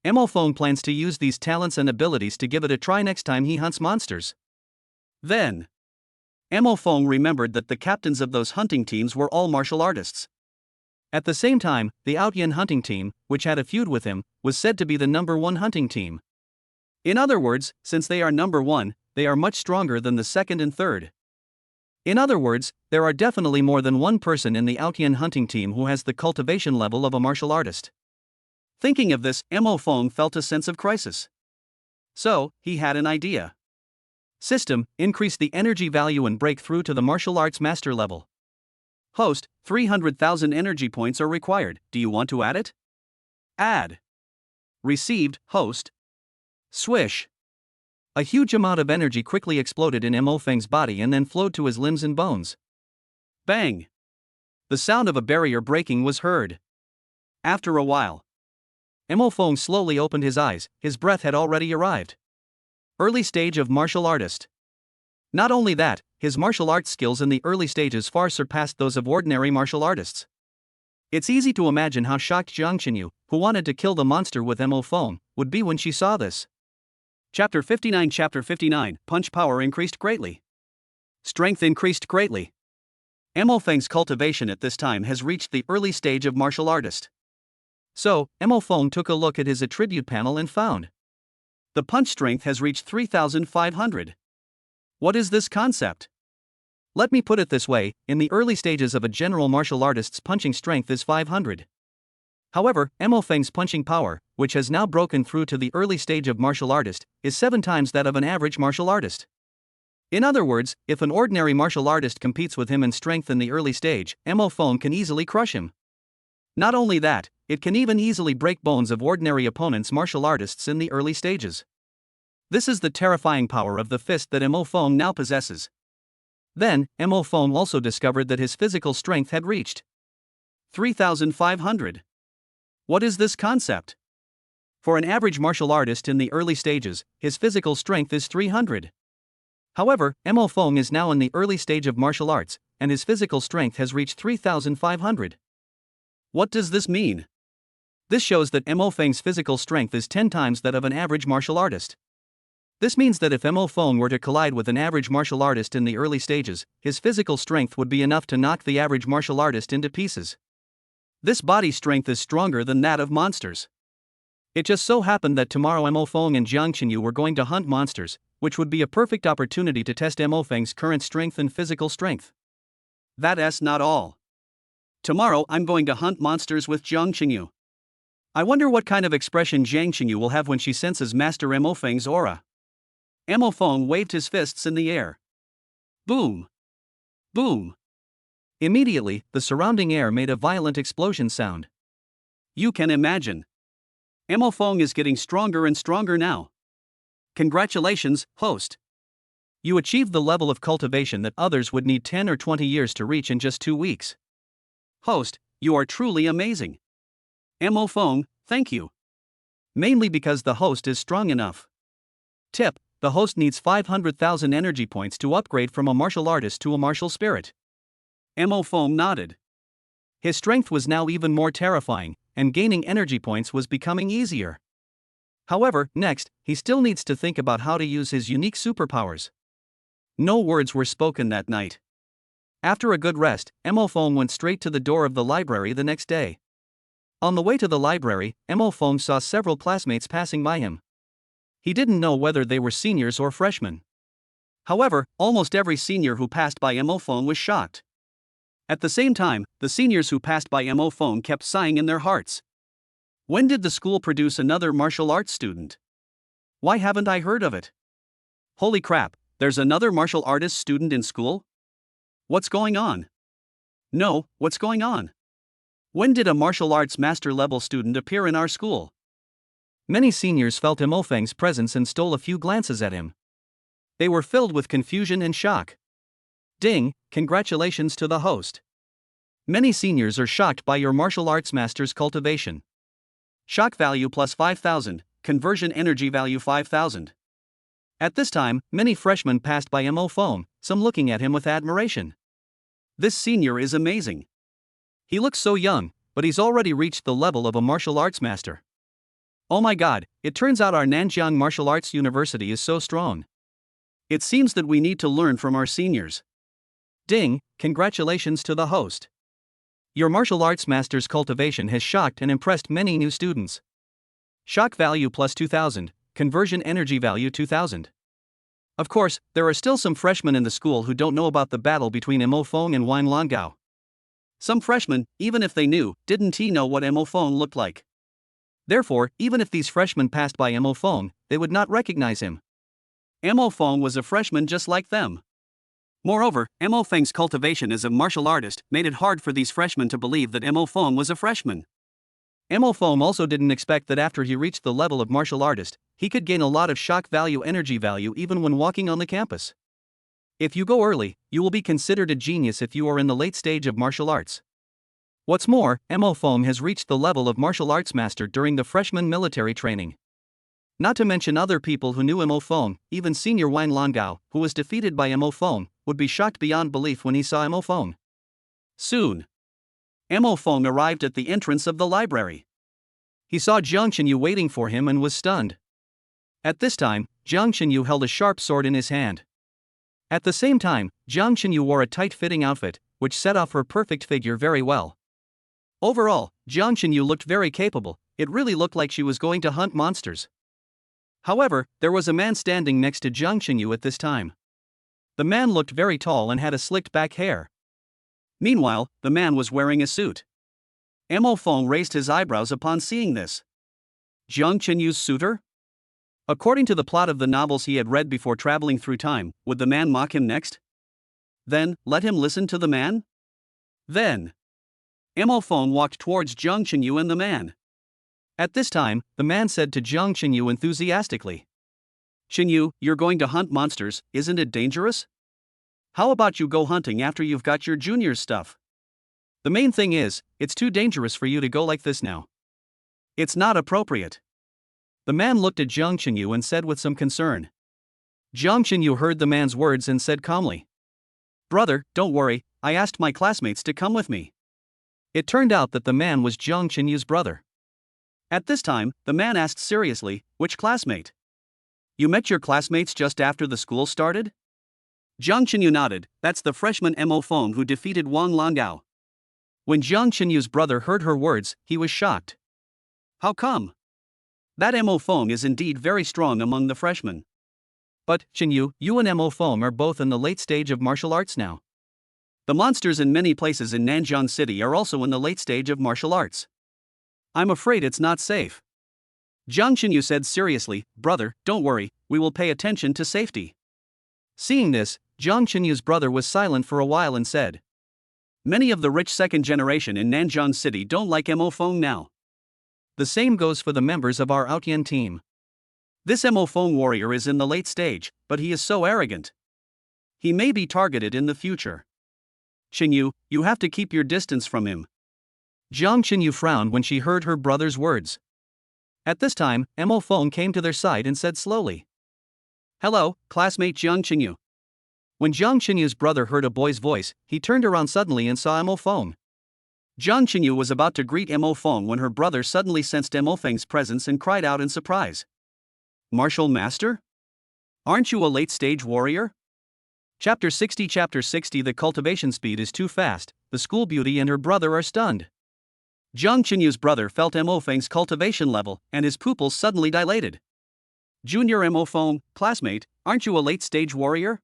Mo Feng plans to use these talents and abilities to give it a try next time he hunts monsters. Then, Mo Feng remembered that the captains of those hunting teams were all martial artists. At the same time, the Outyan hunting team, which had a feud with him, was said to be the #1 hunting team. In other words, since they are #1, they are much stronger than the second and third. In other words, there are definitely more than one person in the Outyan hunting team who has the cultivation level of a martial artist. Thinking of this, Mo Feng felt a sense of crisis. So, he had an idea. System, increase the energy value and breakthrough to the martial arts master level. Host, 300,000 energy points are required, do you want to add it? Add. Received, host. Swish. A huge amount of energy quickly exploded in Mo Feng's body and then flowed to his limbs and bones. Bang! The sound of a barrier breaking was heard. After a while, Mo Feng slowly opened his eyes, his breath had already arrived. Early stage of martial artist. Not only that, his martial arts skills in the early stages far surpassed those of ordinary martial artists. It's easy to imagine how shocked Jiang Qinyu, who wanted to kill the monster with Mo Feng, would be when she saw this. Chapter 59, Punch power increased greatly. Strength increased greatly. Mo Feng's cultivation at this time has reached the early stage of martial artist. So, Mo Feng took a look at his attribute panel and found the punch strength has reached 3,500. What is this concept? Let me put it this way, in the early stages of a general martial artist's punching strength is 500. However, Mo Feng's punching power, which has now broken through to the early stage of martial artist, is 7 times that of an average martial artist. In other words, if an ordinary martial artist competes with him in strength in the early stage, Phone can easily crush him. Not only that, it can even easily break bones of ordinary opponents' martial artists in the early stages. This is the terrifying power of the fist that Phone now possesses. Then, Phone also discovered that his physical strength had reached 3,500. What is this concept? For an average martial artist in the early stages, his physical strength is 300. However, Phone is now in the early stage of martial arts, and his physical strength has reached 3,500. What does this mean? This shows that Feng's physical strength is 10 times that of an average martial artist. This means that if Phone were to collide with an average martial artist in the early stages, his physical strength would be enough to knock the average martial artist into pieces. This body strength is stronger than that of monsters. It just so happened that tomorrow Feng and Jiang Qinyu were going to hunt monsters, which would be a perfect opportunity to test Feng's current strength and physical strength. That's not all. Tomorrow I'm going to hunt monsters with Jiang Qinyu. I wonder what kind of expression Jiang Qinyu will have when she senses Master Feng's aura. Feng waved his fists in the air. Boom! Boom! Immediately, the surrounding air made a violent explosion sound. You can imagine. Feng is getting stronger and stronger now. Congratulations, host. You achieved the level of cultivation that others would need 10 or 20 years to reach in just 2 weeks. Host, you are truly amazing. Feng, thank you. Mainly because the host is strong enough. Tip: the host needs 500,000 energy points to upgrade from a martial artist to a martial spirit. Feng nodded. His strength was now even more terrifying, and gaining energy points was becoming easier. However, next, he still needs to think about how to use his unique superpowers. No words were spoken that night. After a good rest, Feng went straight to the door of the library the next day. On the way to the library, Feng saw several classmates passing by him. He didn't know whether they were seniors or freshmen. However, almost every senior who passed by Feng was shocked. At the same time, the seniors who passed by Feng kept sighing in their hearts. When did the school produce another martial arts student? Why haven't I heard of it? Holy crap, there's another martial artist student in school? What's going on? No, what's going on? When did a martial arts master level student appear in our school? Many seniors felt Feng's presence and stole a few glances at him. They were filled with confusion and shock. Ding, congratulations to the host. Many seniors are shocked by your martial arts master's cultivation. Shock value plus 5,000, conversion energy value 5,000. At this time, many freshmen passed by Feng, some looking at him with admiration. This senior is amazing. He looks so young, but he's already reached the level of a martial arts master. Oh my god, it turns out our Nanjiang Martial Arts University is so strong. It seems that we need to learn from our seniors. Ding, congratulations to the host. Your martial arts master's cultivation has shocked and impressed many new students. Shock value plus 2,000, conversion energy value 2,000. Of course, there are still some freshmen in the school who don't know about the battle between Feng and Wang Longao. Some freshmen, even if they knew, didn't know what Feng looked like. Therefore, even if these freshmen passed by Feng, they would not recognize him. Feng was a freshman just like them. Moreover, Feng's cultivation as a martial artist made it hard for these freshmen to believe that Feng was a freshman. Feng also didn't expect that after he reached the level of martial artist, he could gain a lot of shock value energy value even when walking on the campus. If you go early, you will be considered a genius if you are in the late stage of martial arts. What's more, Feng has reached the level of martial arts master during the freshman military training. Not to mention other people who knew Feng, even senior Wang Longao, who was defeated by Feng, would be shocked beyond belief when he saw Feng. Soon, Feng arrived at the entrance of the library. He saw Jiang Qinyu waiting for him and was stunned. At this time, Jiang Qinyu held a sharp sword in his hand. At the same time, Jiang Qinyu wore a tight-fitting outfit, which set off her perfect figure very well. Overall, Jiang Qinyu looked very capable. It really looked like she was going to hunt monsters. However, there was a man standing next to Jiang Qinyu at this time. The man looked very tall and had a slicked back hair. Meanwhile, the man was wearing a suit. Feng raised his eyebrows upon seeing this. Jiang Qinyu's suitor? According to the plot of the novels he had read before traveling through time, would the man mock him next? Then, let him listen to the man? Then, Mo Feng walked towards Jiang Qinyu and the man. At this time, the man said to Jiang Qinyu enthusiastically, Qinyu, you're going to hunt monsters, isn't it dangerous? How about you go hunting after you've got your junior's stuff? The main thing is, it's too dangerous for you to go like this now. It's not appropriate. The man looked at Jiang Qinyu and said with some concern. Jiang Qinyu heard the man's words and said calmly, Brother, don't worry, I asked my classmates to come with me. It turned out that the man was Jiang Qinyu's brother. At this time, the man asked seriously, which classmate? You met your classmates just after the school started? Jiang Qinyu nodded, that's the freshman Mo Feng who defeated Wang Langao. When Jiang Qinyu's brother heard her words, he was shocked. How come? That Mo Feng is indeed very strong among the freshmen. But, Qinyu, you and Mo Feng are both in the late stage of martial arts now. The monsters in many places in Nanjiang City are also in the late stage of martial arts. I'm afraid it's not safe. Jiang Qinyu said seriously, Brother, don't worry, we will pay attention to safety. Seeing this, Jiang Qinyu's brother was silent for a while and said, Many of the rich second generation in Nanjiang City don't like Mo Feng now. The same goes for the members of our Outyan team. This Mo Feng warrior is in the late stage, but he is so arrogant. He may be targeted in the future. Qinyu, you have to keep your distance from him. Jiang Qinyu frowned when she heard her brother's words. At this time, Mo Feng came to their side and said slowly, Hello, classmate Jiang Qinyu. When Jiang Qinyu's brother heard a boy's voice, he turned around suddenly and saw Mo Feng. Jiang Qinyu was about to greet Mo Feng when her brother suddenly sensed Mo Feng's presence and cried out in surprise. Martial Master? Aren't you a late-stage warrior? Chapter 60 The cultivation speed is too fast, the school beauty and her brother are stunned. Jiang Qinyu's brother felt Mo Feng's cultivation level, and his pupils suddenly dilated. Junior Mo Feng, classmate, aren't you a late-stage warrior?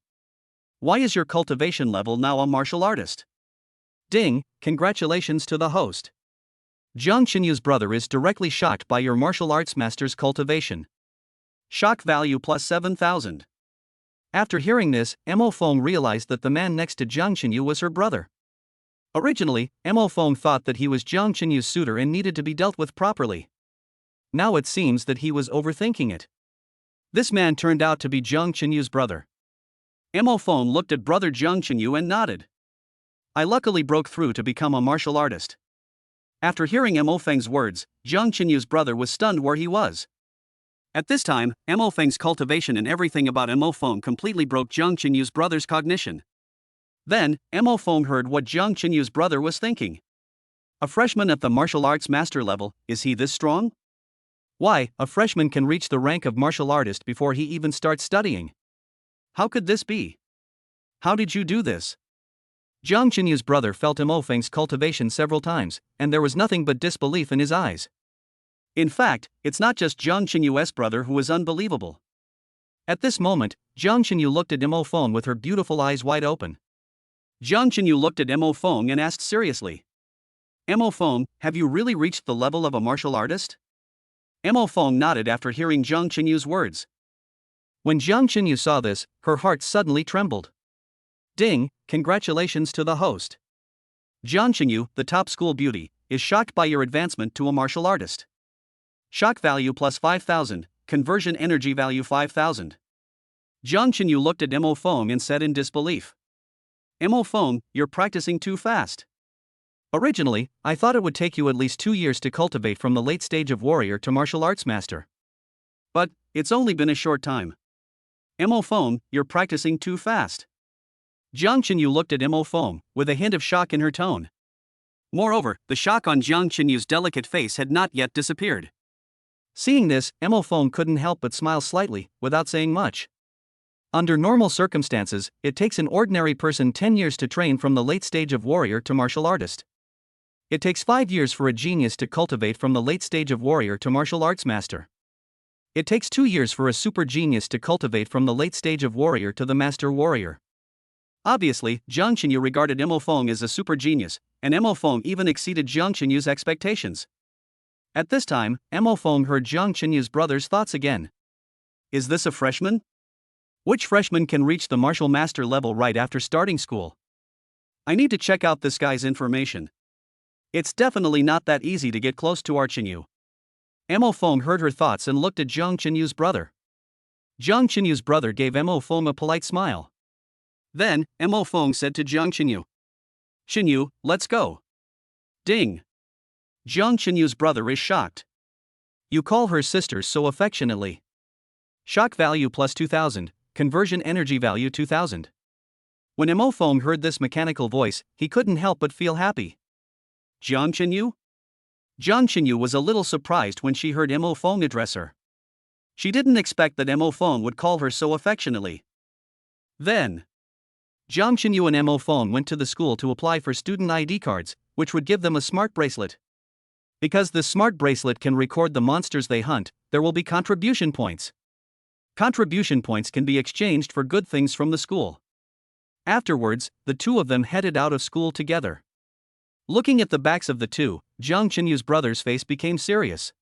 Why is your cultivation level now a martial artist? Ding, congratulations to the host. Jiang Qinyu's brother is directly shocked by your martial arts master's cultivation. Shock value plus 7,000. After hearing this, Mo Feng realized that the man next to Jiang Qinyu was her brother. Originally, Mo Feng thought that he was Jiang Qinyu's suitor and needed to be dealt with properly. Now it seems that he was overthinking it. This man turned out to be Jiang Qinyu's brother. Mo Feng looked at brother Jiang Qinyu and nodded. I luckily broke through to become a martial artist. After hearing Mo Feng's words, Jiang Qinyu's brother was stunned where he was. At this time, Mo Feng's cultivation and everything about Mo Feng completely broke Jiang Qinyu's brother's cognition. Then, Mo Feng heard what Jiang Qinyu's brother was thinking. A freshman at the martial arts master level, is he this strong? Why, a freshman can reach the rank of martial artist before he even starts studying. How could this be? How did you do this? Jiang Qinyu's brother felt Mo Feng's cultivation several times, and there was nothing but disbelief in his eyes. In fact, it's not just Jiang Qinyu's brother who is unbelievable. At this moment, Jiang Qinyu looked at Mo Feng with her beautiful eyes wide open. Jiang Qinyu looked at Mo Feng and asked seriously, Mo Feng, have you really reached the level of a martial artist? Mo Feng nodded after hearing Jiang Qinyu's words. When Jiang Qinyu saw this, her heart suddenly trembled. Ding, congratulations to the host. Jiang Qinyu, the top school beauty, is shocked by your advancement to a martial artist. Shock value plus 5,000, conversion energy value 5,000. Jiang Qinyu looked at Mo Feng and said in disbelief. Mo Feng, you're practicing too fast. Originally, I thought it would take you at least 2 years to cultivate from the late stage of warrior to martial arts master. But, it's only been a short time. Mo Feng, you're practicing too fast. Jiang Qinyu looked at Mo Feng, with a hint of shock in her tone. Moreover, the shock on Jiang Qinyu's delicate face had not yet disappeared. Seeing this, Mo Feng couldn't help but smile slightly, without saying much. Under normal circumstances, it takes an ordinary person 10 years to train from the late stage of warrior to martial artist. It takes 5 years for a genius to cultivate from the late stage of warrior to martial arts master. It takes 2 years for a super genius to cultivate from the late stage of warrior to the master warrior. Obviously, Jiang Qinyu regarded Mo Feng as a super genius, and Mo Feng even exceeded Jiang Qinyu's expectations. At this time, Mo Feng heard Jiang Qinyu's brother's thoughts again. Is this a freshman? Which freshman can reach the martial master level right after starting school? I need to check out this guy's information. It's definitely not that easy to get close to Qinyu. Mo Feng heard her thoughts and looked at Jiang Qinyu's brother. Jiang Qinyu's brother gave Mo Feng a polite smile. Then, Mo Feng said to Jiang Qinyu, "Qinyu, let's go." Ding. Jiang Qinyu's brother is shocked. You call her sister so affectionately. Shock value plus 2000, conversion energy value 2000. When Mo Feng heard this mechanical voice, he couldn't help but feel happy. Jiang Qinyu? Jiang Qinyu was a little surprised when she heard Mo Feng address her. She didn't expect that Mo Feng would call her so affectionately. Then, Jiang Qinyu and Mo Feng went to the school to apply for student ID cards, which would give them a smart bracelet. Because the smart bracelet can record the monsters they hunt, there will be contribution points. Contribution points can be exchanged for good things from the school. Afterwards, the two of them headed out of school together. Looking at the backs of the two, Jiang Qinyu's brother's face became serious.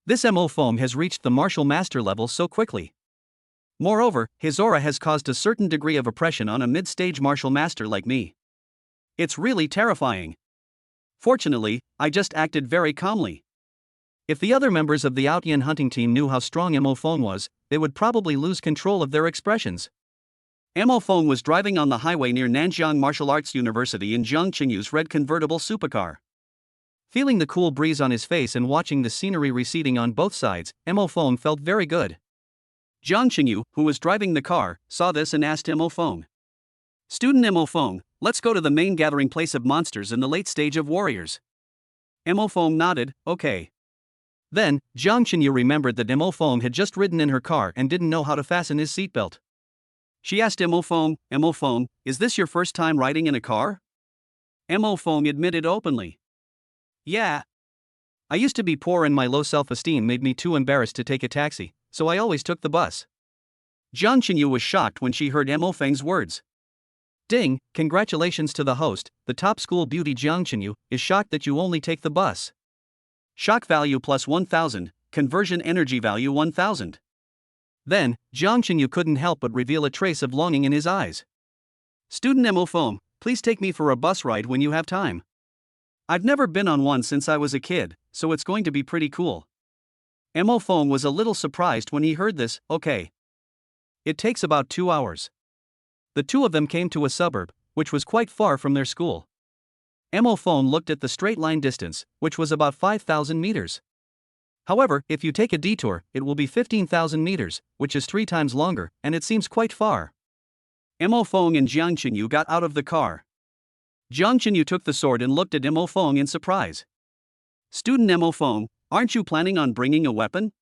This Mo Feng has reached the martial master level so quickly. Moreover, his aura has caused a certain degree of oppression on a mid-stage martial master like me. It's really terrifying. Fortunately, I just acted very calmly. If the other members of the Outyan hunting team knew how strong Mo Feng was, they would probably lose control of their expressions. Mo Feng was driving on the highway near Nanjiang Martial Arts University in Jiang Qinyu's red convertible supercar. Feeling the cool breeze on his face and watching the scenery receding on both sides, Mo Feng felt very good. Jiang Qinyu, who was driving the car, saw this and asked Mo Feng, "Student Mo Feng, let's go to the main gathering place of monsters in the late stage of warriors." Mo Feng nodded, "Okay." Then, Jiang Qinyu remembered that Mo Feng had just ridden in her car and didn't know how to fasten his seatbelt. She asked Mo Feng, "Is this your first time riding in a car?" Mo Feng admitted openly, "Yeah. I used to be poor and my low self-esteem made me too embarrassed to take a taxi, so I always took the bus." Jiang Qinyu was shocked when she heard Mo Feng's words. Ding, congratulations to the host, the top school beauty Jiang Qinyu is shocked that you only take the bus. Shock value plus 1000, conversion energy value 1000. Then, Jiang Qinyu couldn't help but reveal a trace of longing in his eyes. "Student Mo Feng, please take me for a bus ride when you have time. I've never been on one since I was a kid, so it's going to be pretty cool." Mo Feng was a little surprised when he heard this, "Okay." It takes about 2 hours. The two of them came to a suburb, which was quite far from their school. Mo Feng looked at the straight line distance, which was about 5,000 meters. However, if you take a detour, it will be 15,000 meters, which is 3 times longer, and it seems quite far. Mo Feng and Jiang Qinyu got out of the car. Jiang Qinyu took the sword and looked at Mo Feng in surprise. "Student Mo Feng, aren't you planning on bringing a weapon?"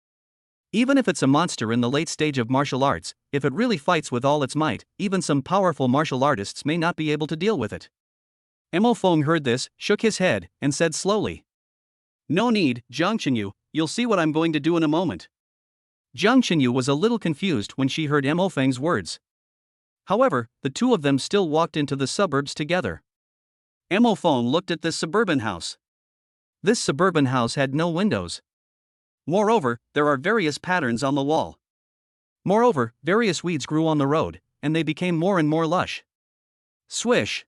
Even if it's a monster in the late stage of martial arts, if it really fights with all its might, even some powerful martial artists may not be able to deal with it. Mo Feng heard this, shook his head, and said slowly, "No need, Jiang Qinyu, you'll see what I'm going to do in a moment." Jiang Qinyu was a little confused when she heard Mo Feng's words. However, the two of them still walked into the suburbs together. Mo Feng looked at this suburban house. This suburban house had no windows. Moreover, there are various patterns on the wall. Moreover, various weeds grew on the road, and they became more and more lush. Swish.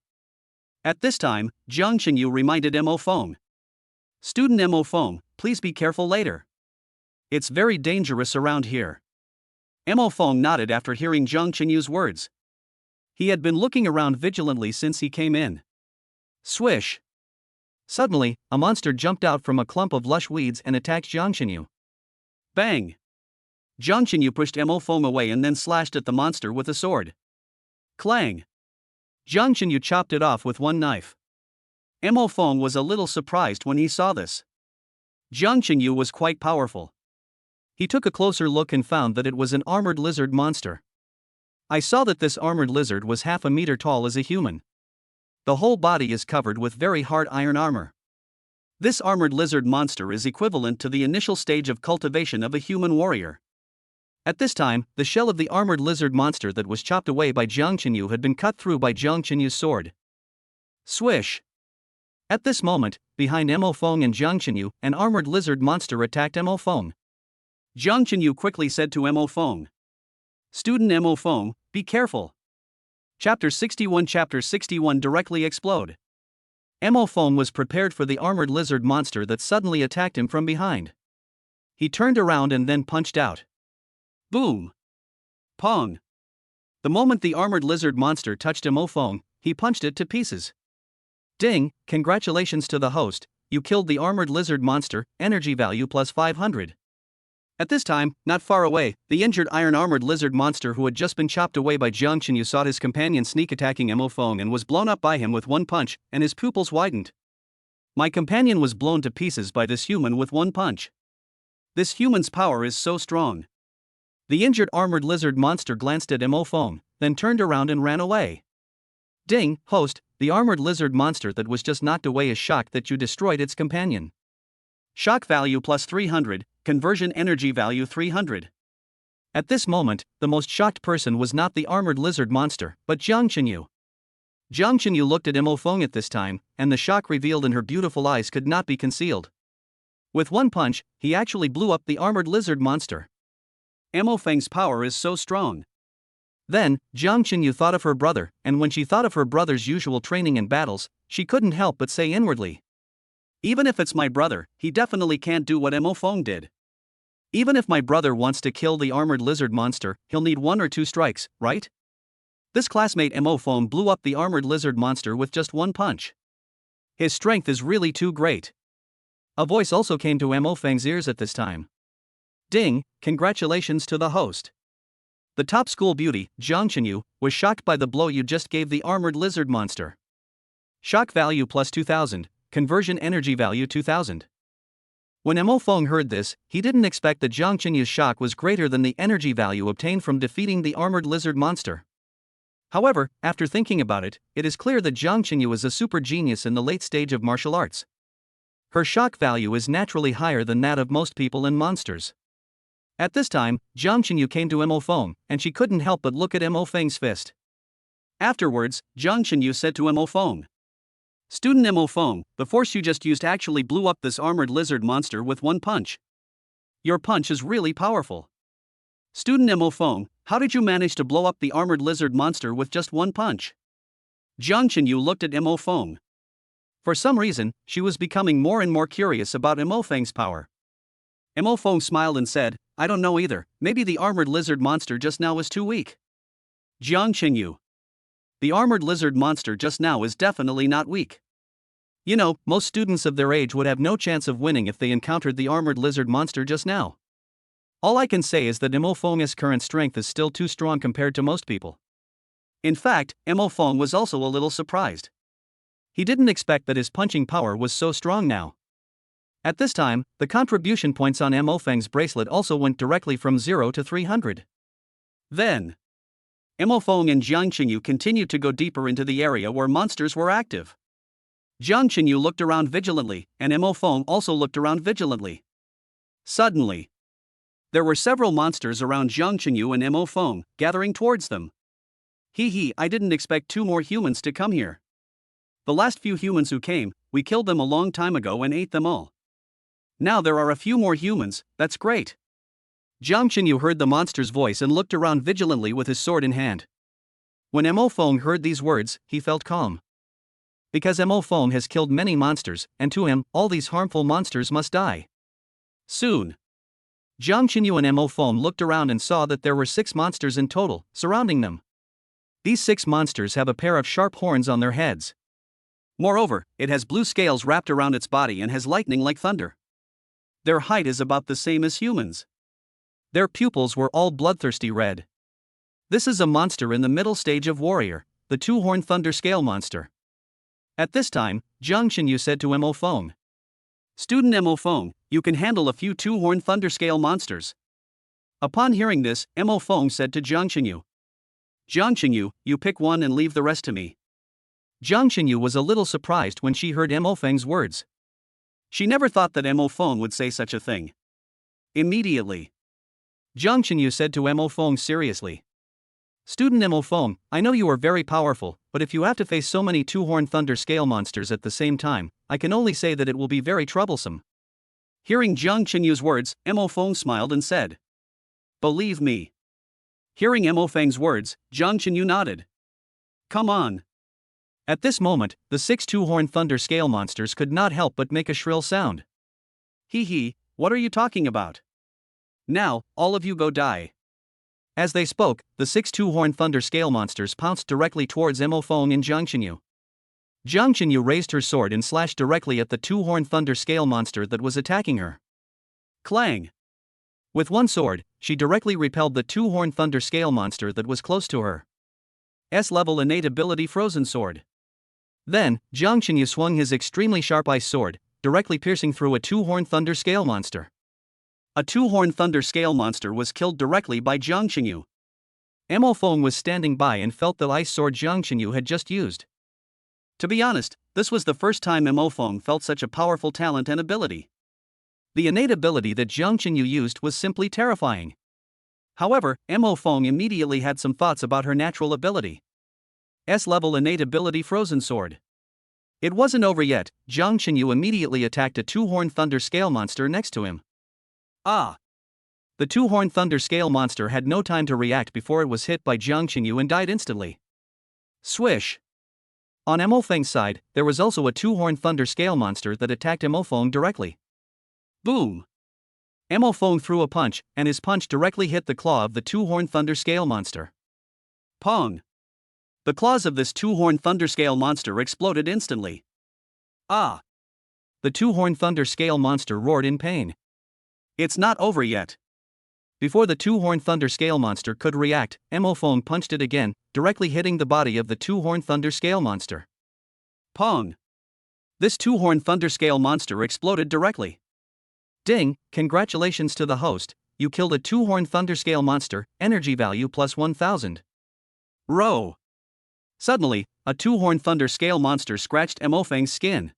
At this time, Jiang Qinyu reminded Mo Feng, "Student Mo Feng, please be careful later. It's very dangerous around here." Mo Feng nodded after hearing Jiang Qinyu's words. He had been looking around vigilantly since he came in. Swish. Suddenly, a monster jumped out from a clump of lush weeds and attacked Jiang Qinyu. Bang! Jiang Qinyu pushed Mo Feng away and then slashed at the monster with a sword. Clang! Jiang Qinyu chopped it off with one knife. Mo Feng was a little surprised when he saw this. Jiang Qinyu was quite powerful. He took a closer look and found that it was an armored lizard monster. I saw that this armored lizard was half a meter tall as a human. The whole body is covered with very hard iron armor. This armored lizard monster is equivalent to the initial stage of cultivation of a human warrior. At this time, the shell of the armored lizard monster that was chopped away by Jiang Qinyu had been cut through by Jiang Qinyu's sword. Swish! At this moment, behind Mo Feng and Jiang Chenyu, an armored lizard monster attacked Mo Feng. Jiang Chenyu quickly said to Mo Feng. Student Mo Feng, be careful. Chapter 61 directly explode. Mo Feng was prepared for the armored lizard monster that suddenly attacked him from behind. He turned around and then punched out. Boom! Pong! The moment the armored lizard monster touched Mo Feng, he punched it to pieces. Ding, congratulations to the host, you killed the armored lizard monster, energy value plus 500. At this time, not far away, the injured iron-armored lizard monster who had just been chopped away by Jiang Chenyu saw his companion sneak attacking Mo Feng and was blown up by him with one punch, and his pupils widened. My companion was blown to pieces by this human with one punch. This human's power is so strong. The injured armored lizard monster glanced at Mo Feng, then turned around and ran away. Ding, host, the armored lizard monster that was just knocked away is shocked that you destroyed its companion. Shock value plus 300, conversion energy value 300. At this moment, the most shocked person was not the armored lizard monster, but Jiang Chenyu. Jiang Chenyu looked at Mo Feng at this time, and the shock revealed in her beautiful eyes could not be concealed. With one punch, he actually blew up the armored lizard monster. Mo Feng's power is so strong. Then, Jiang Chenyu thought of her brother, and when she thought of her brother's usual training and battles, she couldn't help but say inwardly, even if it's my brother, he definitely can't do what Mo Feng did. Even if my brother wants to kill the armored lizard monster, he'll need 1 or 2 strikes, right? This classmate Mo Feng blew up the armored lizard monster with just one punch. His strength is really too great. A voice also came to Mo Feng's ears at this time. Ding, congratulations to the host. The top school beauty, Jiang Chenyu, was shocked by the blow you just gave the armored lizard monster. Shock value plus 2000, conversion energy value 2000. When Mo Feng heard this, he didn't expect that Jiang Chenyu's shock was greater than the energy value obtained from defeating the armored lizard monster. However, after thinking about it, it is clear that Jiang Chenyu is a super genius in the late stage of martial arts. Her shock value is naturally higher than that of most people and monsters. At this time, Jiang Chenyu came to Mo Feng, and she couldn't help but look at Mo Feng's fist. Afterwards, Jiang Chenyu said to Mo Feng, Student Mo Feng, the force you just used actually blew up this armored lizard monster with one punch. Your punch is really powerful. Student Mo Feng, how did you manage to blow up the armored lizard monster with just one punch? Jiang Chenyu looked at Mo Feng. For some reason, she was becoming more and more curious about Mo Feng's power. Mo Feng smiled and said, I don't know either, maybe the armored lizard monster just now is too weak. Jiang Chenyu. The armored lizard monster just now is definitely not weak. You know, most students of their age would have no chance of winning if they encountered the armored lizard monster just now. All I can say is that Mo Feng's current strength is still too strong compared to most people. In fact, Mo Feng was also a little surprised. He didn't expect that his punching power was so strong now. At this time, the contribution points on Mo Feng's bracelet also went directly from 0 to 300. Then, Mo Feng and Jiang Chenyu continued to go deeper into the area where monsters were active. Jiang Chenyu looked around vigilantly, and Mo Feng also looked around vigilantly. Suddenly, there were several monsters around Jiang Chenyu and Mo Feng, gathering towards them. I didn't expect 2 more humans to come here. The last few humans who came, we killed them a long time ago and ate them all. Now there are a few more humans, that's great. Jiang Chenyu heard the monster's voice and looked around vigilantly with his sword in hand. When Mo Feng heard these words, he felt calm. Because Mo Feng has killed many monsters, and to him, all these harmful monsters must die. Soon, Jiang Chenyu and Mo Feng looked around and saw that there were 6 monsters in total, surrounding them. These 6 monsters have a pair of sharp horns on their heads. Moreover, it has blue scales wrapped around its body and has lightning like thunder. Their height is about the same as humans. Their pupils were all bloodthirsty red. This is a monster in the middle stage of warrior, the 2-horned thunder scale monster. At this time, Jiang Chenyu said to Mo Feng, Student Mo Feng, you can handle a few 2-horned thunder scale monsters. Upon hearing this, Mo Feng said to Jiang Chenyu, Jiang Chenyu, you pick one and leave the rest to me. Jiang Chenyu was a little surprised when she heard Mo Feng's words. She never thought that Mo Feng would say such a thing. Immediately, Jiang Chenyu said to Mo Feng seriously, Student Mo Feng, I know you are very powerful, but if you have to face so many two-horned thunder scale monsters at the same time, I can only say that it will be very troublesome. Hearing Jiang Qinyu's words, Mo Feng smiled and said, "Believe me." Hearing Mo Feng's words, Jiang Qinyu nodded. "Come on." At this moment, the 6 two-horned thunder scale monsters could not help but make a shrill sound. Hee hee, what are you talking about? Now, all of you go die. As they spoke, the 6 two-horned thunder scale monsters pounced directly towards Mo Feng and Jiang Qinyu. Jiang Qinyu raised her sword and slashed directly at the two-horned thunder scale monster that was attacking her. Clang! With one sword, she directly repelled the two-horned thunder scale monster that was close to her. S-level innate ability Frozen Sword. Then, Jiang Qinyu swung his extremely sharp ice sword, directly piercing through a two-horned thunder scale monster. A two-horned thunder scale monster was killed directly by Jiang Qinyu. Mo Feng was standing by and felt the ice sword Jiang Qinyu had just used. To be honest, this was the first time Mo Feng felt such a powerful talent and ability. The innate ability that Jiang Qinyu used was simply terrifying. However, Mo Feng immediately had some thoughts about her natural ability. S-level innate ability Frozen Sword. It wasn't over yet. Jiang Qinyu immediately attacked a two-horned thunder scale monster next to him. Ah! The two-horned thunder scale monster had no time to react before it was hit by Jiang Qinyu and died instantly. Swish! On Mo Feng's side, there was also a two-horned thunder scale monster that attacked Mo Feng directly. Boom! Mo Feng threw a punch, and his punch directly hit the claw of the two-horned thunder scale monster. Pong! The claws of this two-horned thunder scale monster exploded instantly. Ah! The two-horned thunder scale monster roared in pain. It's not over yet. Before the two-horned thunder scale monster could react, Mo Feng punched it again, directly hitting the body of the two-horned thunder scale monster. Pong! This two-horned thunder scale monster exploded directly. Ding, congratulations to the host, you killed a two-horned thunder scale monster, energy value plus 1000. Row! Suddenly, a two-horned thunder scale monster scratched Mo Feng's skin.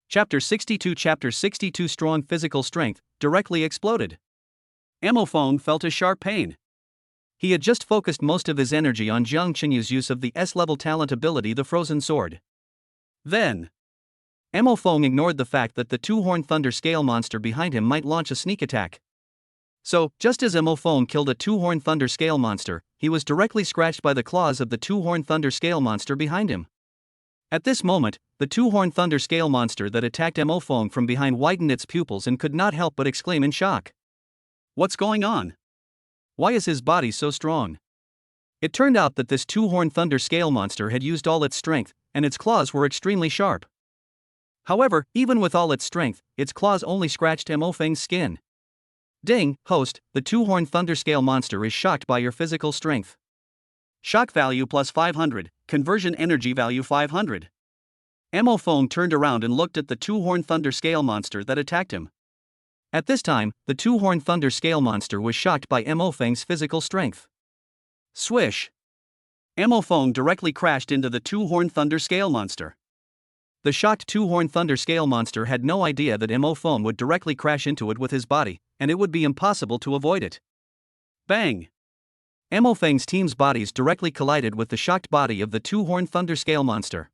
Chapter 62 Strong physical strength, directly exploded. Mo Feng felt a sharp pain. He had just focused most of his energy on Jiang Qinyu's use of the S-level talent ability the Frozen Sword. Then, Mo Feng ignored the fact that the two-horned thunder scale monster behind him might launch a sneak attack. So, just as Mo Feng killed a two-horned thunder scale monster, he was directly scratched by the claws of the two-horned thunder scale monster behind him. At this moment, the two-horned thunder scale monster that attacked Mo Feng from behind widened its pupils and could not help but exclaim in shock. What's going on? Why is his body so strong? It turned out that this two-horned thunder scale monster had used all its strength, and its claws were extremely sharp. However, even with all its strength, its claws only scratched Mo Feng's skin. Ding, host, the two-horned thunder scale monster is shocked by your physical strength. Shock value plus 500, conversion energy value 500. Mo Feng turned around and looked at the two-horned thunder scale monster that attacked him. At this time, the two-horned thunder scale monster was shocked by Mo Feng's physical strength. Swish! Mo Feng directly crashed into the two-horned thunder scale monster. The shocked two-horned thunder scale monster had no idea that Mo Feng would directly crash into it with his body, and it would be impossible to avoid it. Bang! Mo Feng's team's bodies directly collided with the shocked body of the two-horned thunder scale monster.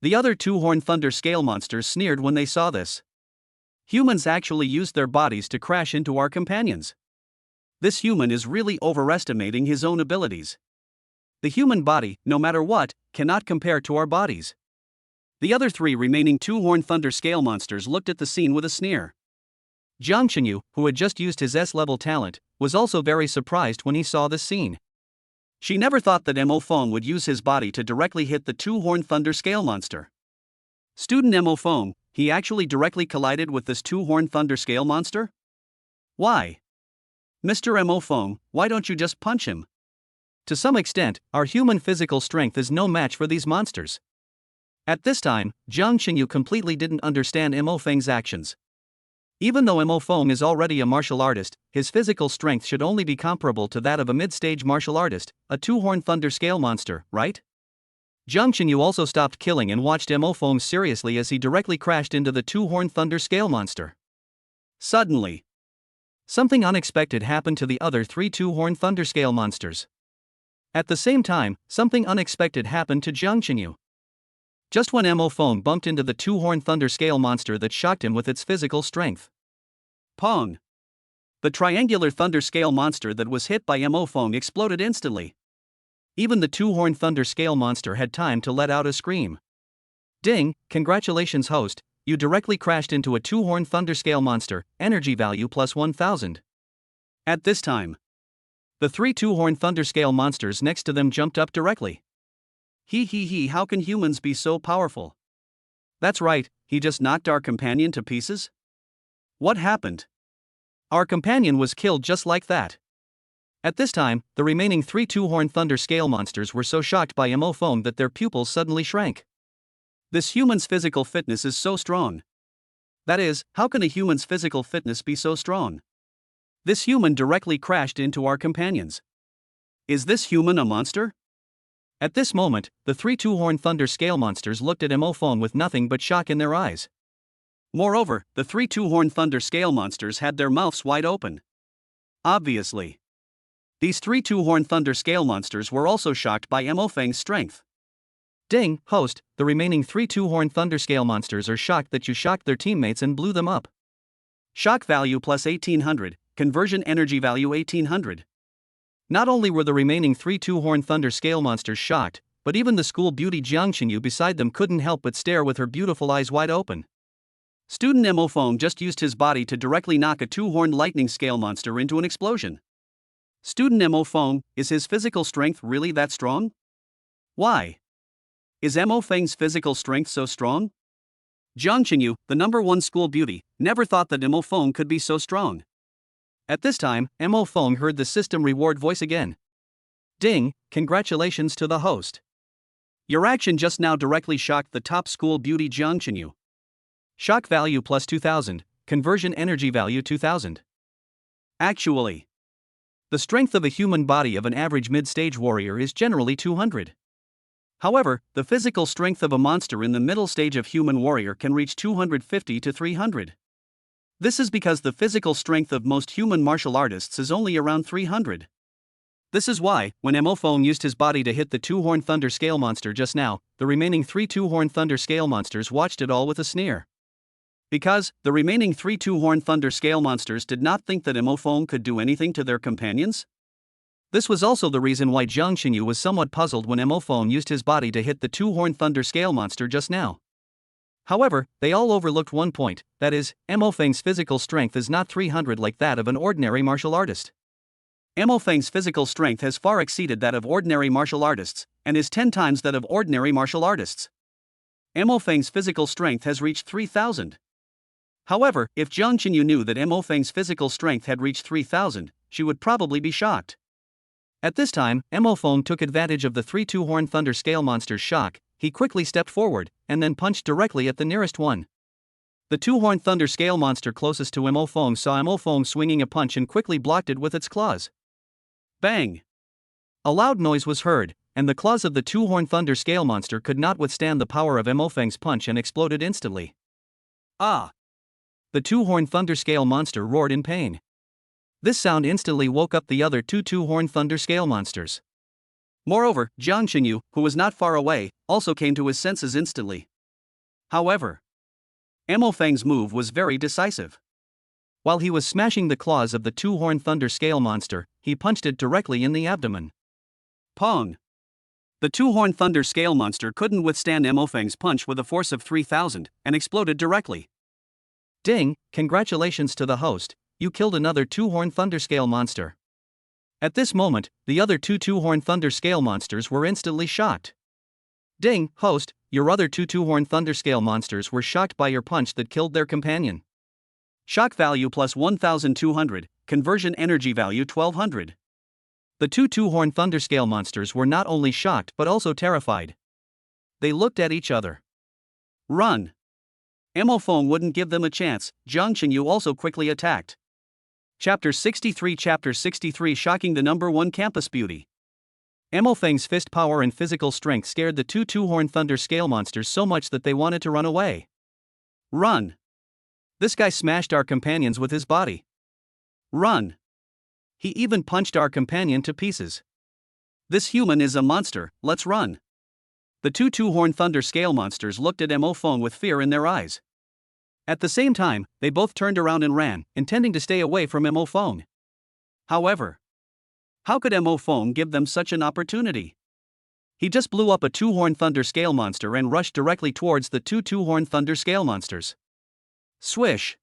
The other two-horned thunder scale monsters sneered when they saw this. Humans actually used their bodies to crash into our companions. This human is really overestimating his own abilities. The human body, no matter what, cannot compare to our bodies. The other three remaining two-horned thunder scale monsters looked at the scene with a sneer. Jiang Qinyue, who had just used his S-level talent, was also very surprised when he saw this scene. She never thought that Mo Feng would use his body to directly hit the two-horned thunder scale monster. Student Mo Feng, he actually directly collided with this two-horned thunder scale monster? Why? Mr. Mo Feng, why don't you just punch him? To some extent, our human physical strength is no match for these monsters. At this time, Jiang Qinyue completely didn't understand Mo Feng's actions. Even though Mo Feng is already a martial artist, his physical strength should only be comparable to that of a mid-stage martial artist, a two-horned thunder scale monster, right? Jiang Qinyue also stopped killing and watched Mo Feng seriously as he directly crashed into the two-horned thunder scale monster. Suddenly, something unexpected happened to the other three two-horned thunder scale monsters. At the same time, something unexpected happened to Jiang Qinyu. Just when Mo Feng bumped into the two-horned thunder scale monster that shocked him with its physical strength. Pong! The triangular thunder scale monster that was hit by Mo Feng exploded instantly. Even the two-horned thunder scale monster had time to let out a scream. Ding, congratulations host, you directly crashed into a two-horned thunder scale monster, energy value plus 1000. At this time, the three two-horned thunder scale monsters next to them jumped up directly. He, how can humans be so powerful? That's right, he just knocked our companion to pieces? What happened? Our companion was killed just like that. At this time, the remaining three two-horned thunder scale monsters were so shocked by Mo Feng that their pupils suddenly shrank. This human's physical fitness is so strong. That is, how can a human's physical fitness be so strong? This human directly crashed into our companions. Is this human a monster? At this moment, the three two-horned thunder scale monsters looked at Mo Feng with nothing but shock in their eyes. Moreover, the three two-horned thunder scale monsters had their mouths wide open. Obviously, these three two-horned thunder scale monsters were also shocked by Mo Feng's strength. Ding, host, the remaining three two-horned thunder scale monsters are shocked that you shocked their teammates and blew them up. Shock value plus 1800, conversion energy value 1800. Not only were the remaining three two-horned thunder scale monsters shocked, but even the school beauty Jiang Qinyu beside them couldn't help but stare with her beautiful eyes wide open. Student Mo Feng just used his body to directly knock a two-horned lightning scale monster into an explosion. Student Mo Feng, is his physical strength really that strong? Why? Is Mo Feng's physical strength so strong? Jiang Qinyu, the #1 school beauty, never thought that Mo Feng could be so strong. At this time, Mo Feng heard the system reward voice again. Ding, congratulations to the host. Your action just now directly shocked the top school beauty Jiang Qinyu. Shock value plus 2000, conversion energy value 2000. Actually, the strength of a human body of an average mid-stage warrior is generally 200. However, the physical strength of a monster in the middle stage of human warrior can reach 250 to 300. This is because the physical strength of most human martial artists is only around 300. This is why, when Mo Feng used his body to hit the two-horned thunder scale monster just now, the remaining three two-horned thunder scale monsters watched it all with a sneer. Because, the remaining three two-horned thunder scale monsters did not think that Mo Feng could do anything to their companions. This was also the reason why Jiang Qinyu was somewhat puzzled when Mo Feng used his body to hit the two-horned thunder scale monster just now. However, they all overlooked one point, that is, Mo Feng's physical strength is not 300 like that of an ordinary martial artist. Mo Feng's physical strength has far exceeded that of ordinary martial artists, and is 10 times that of ordinary martial artists. Mo Feng's physical strength has reached 3000. However, if Jiang Qinyu knew that Mo Feng's physical strength had reached 3000, she would probably be shocked. At this time, Mo Feng took advantage of the three two-horned thunder scale monster's shock. He quickly stepped forward, and then punched directly at the nearest one. The two-horned thunder scale monster closest to Mo Feng saw Mo Feng swinging a punch and quickly blocked it with its claws. Bang! A loud noise was heard, and the claws of the two-horned thunder scale monster could not withstand the power of Mo Feng's punch and exploded instantly. Ah! The two-horned thunder scale monster roared in pain. This sound instantly woke up the other two-horned thunder scale monsters. Moreover, Jiang Qinyu, who was not far away, also came to his senses instantly. However, Mo Feng's move was very decisive. While he was smashing the claws of the two-horned thunder scale monster, he punched it directly in the abdomen. Pong! The two-horned thunder scale monster couldn't withstand Mo Feng's punch with a force of 3000, and exploded directly. Ding, congratulations to the host, you killed another two-horned thunder scale monster. At this moment, the other two-horned thunder scale monsters were instantly shocked. Ding, host, your other two-horned thunder scale monsters were shocked by your punch that killed their companion. Shock value plus 1200, conversion energy value 1200. The two-horned thunder scale monsters were not only shocked but also terrified. They looked at each other. Run! Mo Feng wouldn't give them a chance. Jiang Qinyu also quickly attacked. Chapter 63 Shocking the #1 campus beauty. Mo Feng's fist power and physical strength scared the two-horned thunder scale monsters so much that they wanted to run away. Run! This guy smashed our companions with his body. Run! He even punched our companion to pieces. This human is a monster, let's run. The two-horned thunder scale monsters looked at Mo Feng with fear in their eyes. At the same time, they both turned around and ran, intending to stay away from Mo Feng. However, how could Mo Feng give them such an opportunity? He just blew up a two-horned thunder scale monster and rushed directly towards the two-horned thunder scale monsters. Swish!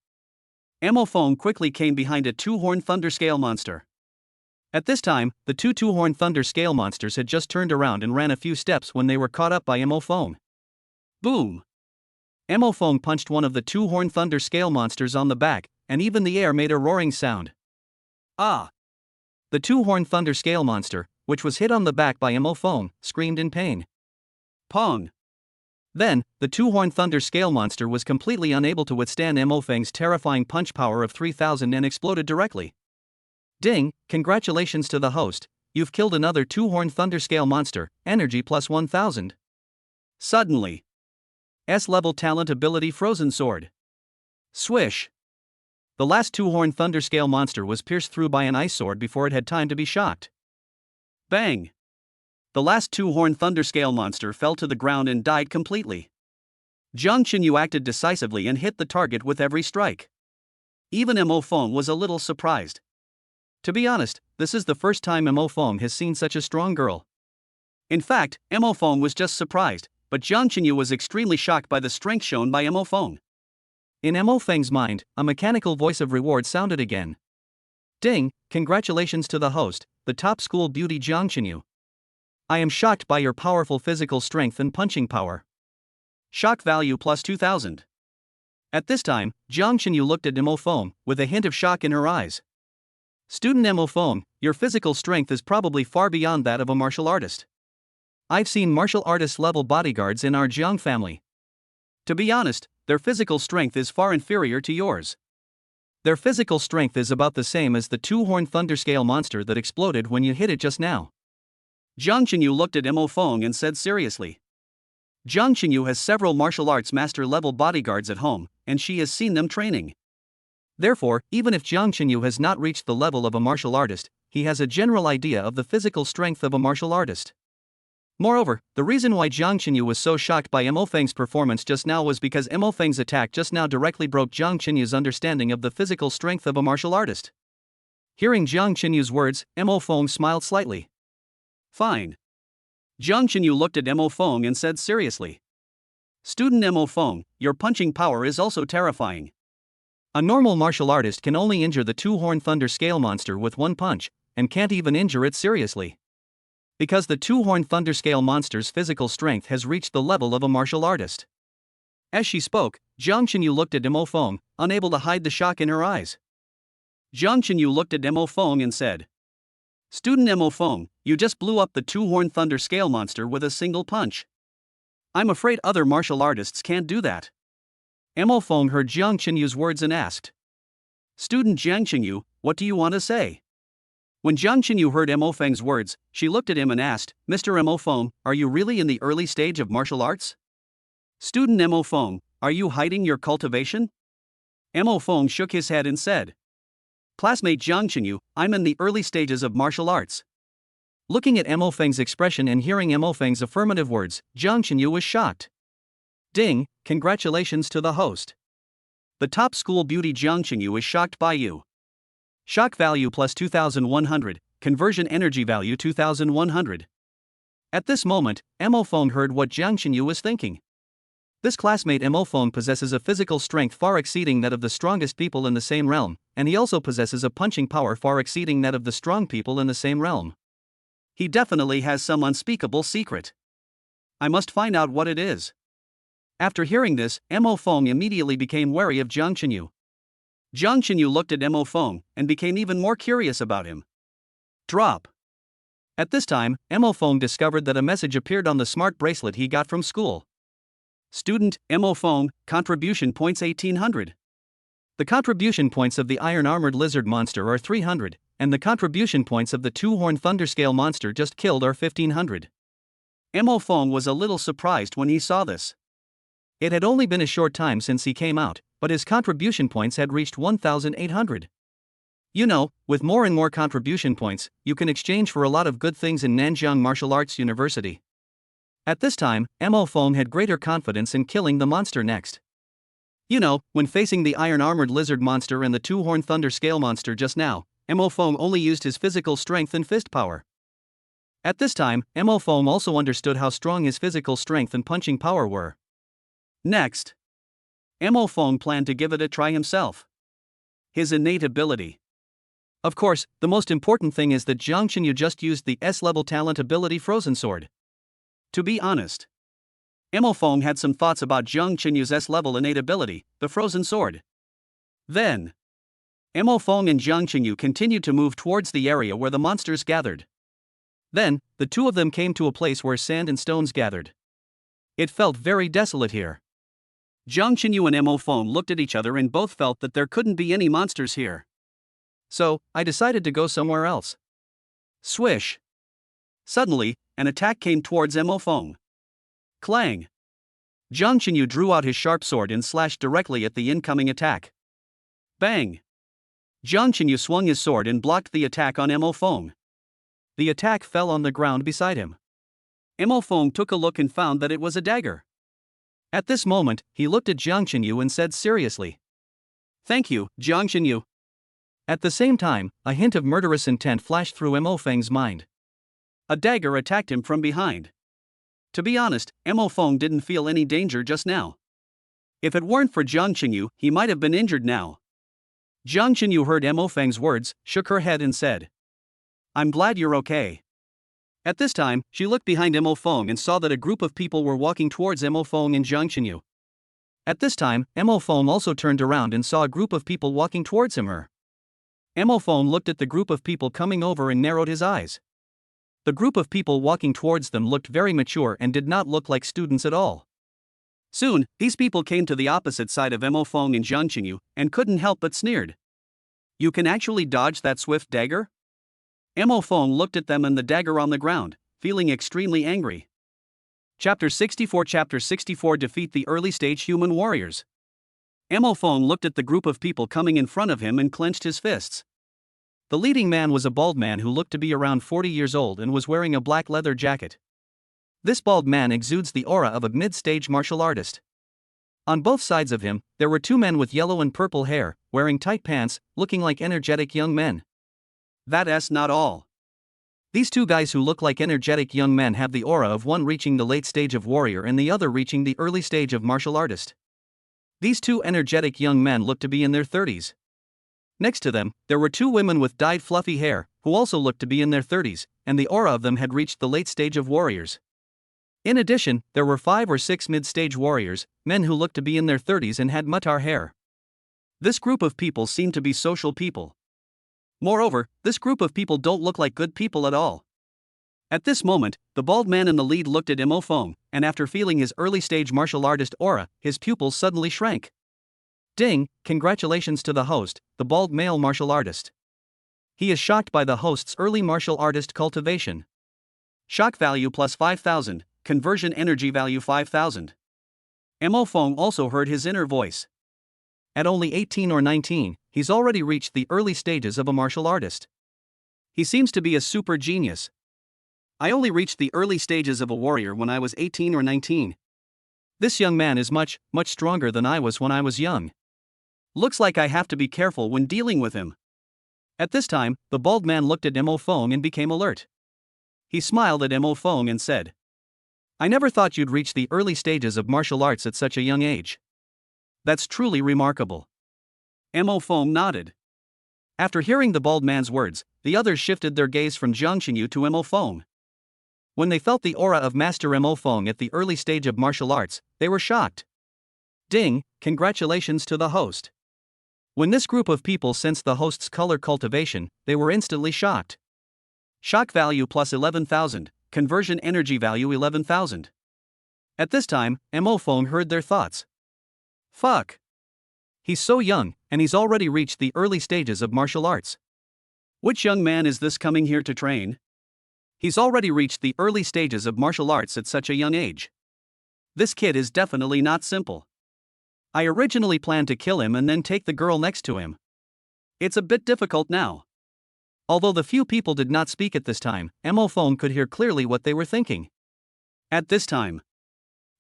Mo Feng quickly came behind a two-horned thunder scale monster. At this time, the two-horned thunder scale monsters had just turned around and ran a few steps when they were caught up by Mo Feng. Boom! Mo Feng punched one of the two-horned thunder scale monsters on the back, and even the air made a roaring sound. Ah! The two-horned thunder scale monster, which was hit on the back by Mo Feng, screamed in pain. Pong! Then, the two-horned thunder scale monster was completely unable to withstand Mo Feng's terrifying punch power of 3000 and exploded directly. Ding, congratulations to the host, you've killed another two-horned thunder scale monster, energy plus 1000. Suddenly. S-level talent ability Frozen Sword. Swish. The last two-horned thunder scale monster was pierced through by an ice sword before it had time to be shocked. Bang! The last two-horned thunder scale monster fell to the ground and died completely. Jiang Qinyu acted decisively and hit the target with every strike. Even Mo Feng was a little surprised. To be honest, this is the first time Mo Feng has seen such a strong girl. In fact, Mo Feng was just surprised, but Jiang Qinyu was extremely shocked by the strength shown by Mo Feng. In Mo Feng's mind, a mechanical voice of reward sounded again. Ding, congratulations to the host, the top school beauty Jiang Qinyu. I am shocked by your powerful physical strength and punching power. Shock value plus 2000. At this time, Jiang Qinyu looked at Mo Feng with a hint of shock in her eyes. Student Mo Feng, your physical strength is probably far beyond that of a martial artist. I've seen martial artist level bodyguards in our Jiang family. To be honest, their physical strength is far inferior to yours. Their physical strength is about the same as the two-horned thunder scale monster that exploded when you hit it just now. Jiang Qinyu looked at Mo Feng and said seriously. Jiang Qinyu has several martial arts master level bodyguards at home, and she has seen them training. Therefore, even if Jiang Qinyu has not reached the level of a martial artist, he has a general idea of the physical strength of a martial artist. Moreover, the reason why Jiang Qinyu was so shocked by Mo Feng's performance just now was because Mo Feng's attack just now directly broke Jiang Qinyu's understanding of the physical strength of a martial artist. Hearing Jiang Qinyu's words, Mo Feng smiled slightly. Fine. Jiang Qinyu looked at Mo Feng and said seriously. Student Mo Feng, your punching power is also terrifying. A normal martial artist can only injure the two-horned thunder scale monster with one punch, and can't even injure it seriously. Because the two-horned thunder scale monster's physical strength has reached the level of a martial artist. As she spoke, Jiang Qinyu looked at Mo Feng, unable to hide the shock in her eyes. Jiang Qinyu looked at Mo Feng and said, Student Mo Feng, you just blew up the two-horned thunder scale monster with a single punch. I'm afraid other martial artists can't do that. Mo Feng heard Jiang Qinyu's words and asked. Student Jiang Qinyu, what do you want to say? When Jiang Qinyu heard Mo Feng's words, she looked at him and asked, Mr. Mo Feng, are you really in the early stage of martial arts? Student Mo Feng, are you hiding your cultivation? Mo Feng shook his head and said. Classmate Jiang Qinyu, I'm in the early stages of martial arts. Looking at Mo Feng's expression and hearing Mo Feng's affirmative words, Jiang Qinyu was shocked. Ding, congratulations to the host. The top school beauty Jiang Qinyu is shocked by you. Shock value plus 2100, conversion energy value 2100. At this moment, Mo Feng heard what Jiang Qinyu was thinking. This classmate Mo Feng possesses a physical strength far exceeding that of the strongest people in the same realm, and he also possesses a punching power far exceeding that of the strong people in the same realm. He definitely has some unspeakable secret. I must find out what it is. After hearing this, Mo Feng immediately became wary of Jiang Qinyu. Jiang Qinyu looked at Mo Feng and became even more curious about him. Drop. At this time, Mo Feng discovered that a message appeared on the smart bracelet he got from school. Student, Mo Feng, contribution points 1800. The contribution points of the iron-armored lizard monster are 300, and the contribution points of the two-horned thunderscale monster just killed are 1500. Mo Feng was a little surprised when he saw this. It had only been a short time since he came out, but his contribution points had reached 1800. You know, with more and more contribution points, you can exchange for a lot of good things in Nanjiang Martial Arts University. At this time, Mo Feng had greater confidence in killing the monster next. You know, when facing the iron-armored lizard monster and the two-horned thunder scale monster just now, Mo Feng only used his physical strength and fist power. At this time, Mo Feng also understood how strong his physical strength and punching power were. Next, Mo Feng planned to give it a try himself. His innate ability. Of course, the most important thing is that Jiang Qinyu just used the S-level talent ability Frozen Sword. To be honest, Mo Feng had some thoughts about Jiang Qinyu's S-level innate ability, the Frozen Sword. Then, Mo Feng and Jiang Qinyu continued to move towards the area where the monsters gathered. Then, the two of them came to a place where sand and stones gathered. It felt very desolate here. Jiang Qinyu and Mo Feng looked at each other and both felt that there couldn't be any monsters here. So, I decided to go somewhere else. Swish! Suddenly, an attack came towards Mo Feng. Clang! Jiang Qinyu drew out his sharp sword and slashed directly at the incoming attack. Bang! Jiang Qinyu swung his sword and blocked the attack on Mo Feng. The attack fell on the ground beside him. Mo Feng took a look and found that it was a dagger. At this moment, he looked at Jiang Qinyu and said seriously, "Thank you, Jiang Qinyu." At the same time, a hint of murderous intent flashed through Mo Feng's mind. A dagger attacked him from behind. To be honest, Mo Feng didn't feel any danger just now. If it weren't for Jiang Qinyu, he might have been injured now. Jiang Qinyu heard Mo Feng's words, shook her head and said, "I'm glad you're okay." At this time, she looked behind Mo Feng and saw that a group of people were walking towards Mo Feng and Jiang Qinyu. At this time, Mo Feng also turned around and saw a group of people walking towards him. Mo Feng looked at the group of people coming over and narrowed his eyes. The group of people walking towards them looked very mature and did not look like students at all. Soon, these people came to the opposite side of Mo Feng and Jiang Qinyu and couldn't help but sneered. "You can actually dodge that swift dagger?" Mo Feng looked at them and the dagger on the ground, feeling extremely angry. Chapter 64 Defeat the Early Stage Human Warriors. Mo Feng looked at the group of people coming in front of him and clenched his fists. The leading man was a bald man who looked to be around 40 years old and was wearing a black leather jacket. This bald man exudes the aura of a mid-stage martial artist. On both sides of him, there were two men with yellow and purple hair, wearing tight pants, looking like energetic young men. That's not all. These two guys who look like energetic young men have the aura of one reaching the late stage of warrior and the other reaching the early stage of martial artist. These two energetic young men looked to be in their 30s. Next to them, there were two women with dyed fluffy hair, who also looked to be in their 30s, and the aura of them had reached the late stage of warriors. In addition, there were 5 or 6 mid-stage warriors, men who looked to be in their 30s and had muttar hair. This group of people seemed to be social people. Moreover, this group of people don't look like good people at all. At this moment, the bald man in the lead looked at Mo Feng, and after feeling his early-stage martial artist aura, his pupils suddenly shrank. Ding, congratulations to the host, the bald male martial artist. He is shocked by the host's early martial artist cultivation. Shock value plus 5,000, conversion energy value 5,000. Mo Feng also heard his inner voice. At only 18 or 19, he's already reached the early stages of a martial artist. He seems to be a super genius. I only reached the early stages of a warrior when I was 18 or 19. This young man is much stronger than I was when I was young. Looks like I have to be careful when dealing with him. At this time, the bald man looked at Mo Feng and became alert. He smiled at Mo Feng and said, "I never thought you'd reach the early stages of martial arts at such a young age. That's truly remarkable." Mo Feng nodded. After hearing the bald man's words, the others shifted their gaze from Jiang Qinyu to Mo Feng. When they felt the aura of Master Mo Feng at the early stage of martial arts, they were shocked. Ding, congratulations to the host. When this group of people sensed the host's color cultivation, they were instantly shocked. Shock value plus 11,000, conversion energy value 11,000. At this time, Mo Feng heard their thoughts. Fuck. He's so young, and he's already reached the early stages of martial arts. Which young man is this coming here to train? He's already reached the early stages of martial arts at such a young age. This kid is definitely not simple. I originally planned to kill him and then take the girl next to him. It's a bit difficult now. Although the few people did not speak at this time, Mo Fong could hear clearly what they were thinking. At this time,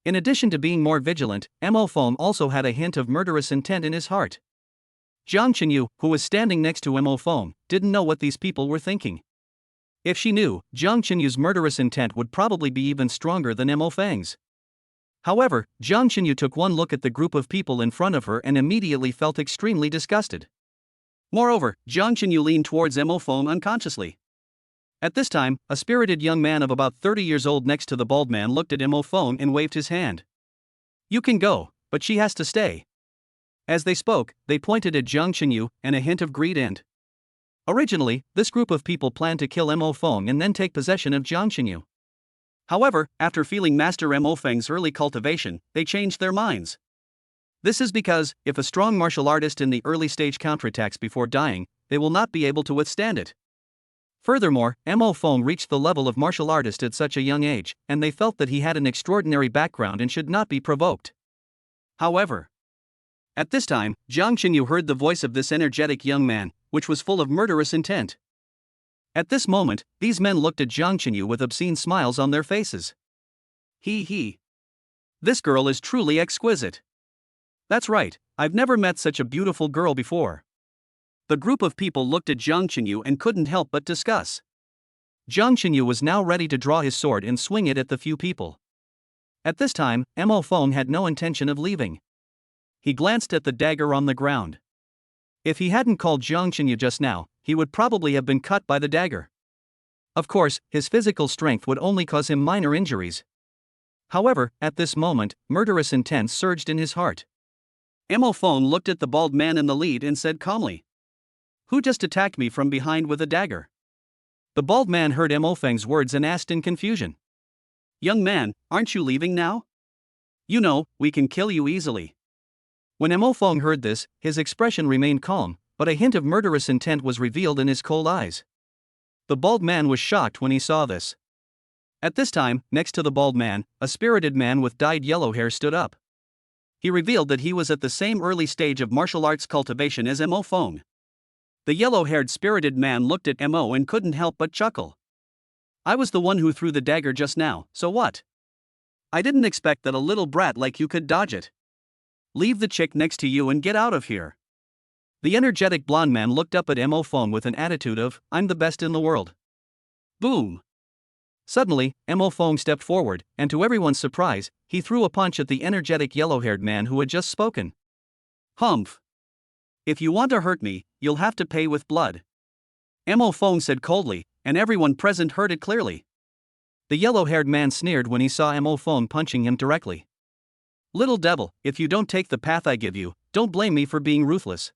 in addition to being more vigilant, Mo Fong also had a hint of murderous intent in his heart. Jiang Qinyu, who was standing next to Mo Fong, didn't know what these people were thinking. If she knew, Jiang Qinyu's murderous intent would probably be even stronger than Mo Feng's. However, Jiang Qinyu took one look at the group of people in front of her and immediately felt extremely disgusted. Moreover, Jiang Qinyu leaned towards Mo Fong unconsciously. At this time, a spirited young man of about 30 years old next to the bald man looked at Mo Fong and waved his hand. You can go, but she has to stay. As they spoke, they pointed at Jiang Qinyu, and a hint of greed and. Originally, this group of people planned to kill Mo Fong and then take possession of Jiang Qinyu. However, after feeling Master Mo Feng's early cultivation, they changed their minds. This is because, if a strong martial artist in the early stage counterattacks before dying, they will not be able to withstand it. Furthermore, Mo Fong reached the level of martial artist at such a young age, and they felt that he had an extraordinary background and should not be provoked. However, at this time, Jiang Qinyu heard the voice of this energetic young man, which was full of murderous intent. At this moment, these men looked at Jiang Qinyu with obscene smiles on their faces. He. This girl is truly exquisite. That's right, I've never met such a beautiful girl before. The group of people looked at Jiang Qinyu and couldn't help but discuss. Jiang Qinyu was now ready to draw his sword and swing it at the few people. At this time, Mo Fong had no intention of leaving. He glanced at the dagger on the ground. If he hadn't called Jiang Qinyu just now, he would probably have been cut by the dagger. Of course, his physical strength would only cause him minor injuries. However, at this moment, murderous intent surged in his heart. Mo Fong looked at the bald man in the lead and said calmly, "Who just attacked me from behind with a dagger?" The bald man heard Mo Feng's words and asked in confusion. "Young man, aren't you leaving now? You know, we can kill you easily." When Mo Fong heard this, his expression remained calm, but a hint of murderous intent was revealed in his cold eyes. The bald man was shocked when he saw this. At this time, next to the bald man, a spirited man with dyed yellow hair stood up. He revealed that he was at the same early stage of martial arts cultivation as Mo Fong. The yellow-haired spirited man looked at Mo and couldn't help but chuckle. "I was the one who threw the dagger just now, so what? I didn't expect that a little brat like you could dodge it. Leave the chick next to you and get out of here." The energetic blonde man looked up at Mo Fong with an attitude of, "I'm the best in the world." Boom! Suddenly, Mo Fong stepped forward, and to everyone's surprise, he threw a punch at the energetic yellow-haired man who had just spoken. "Humph! If you want to hurt me, you'll have to pay with blood," Mo Fong said coldly, and everyone present heard it clearly. The yellow-haired man sneered when he saw Mo Fong punching him directly. "Little devil, if you don't take the path I give you, don't blame me for being ruthless."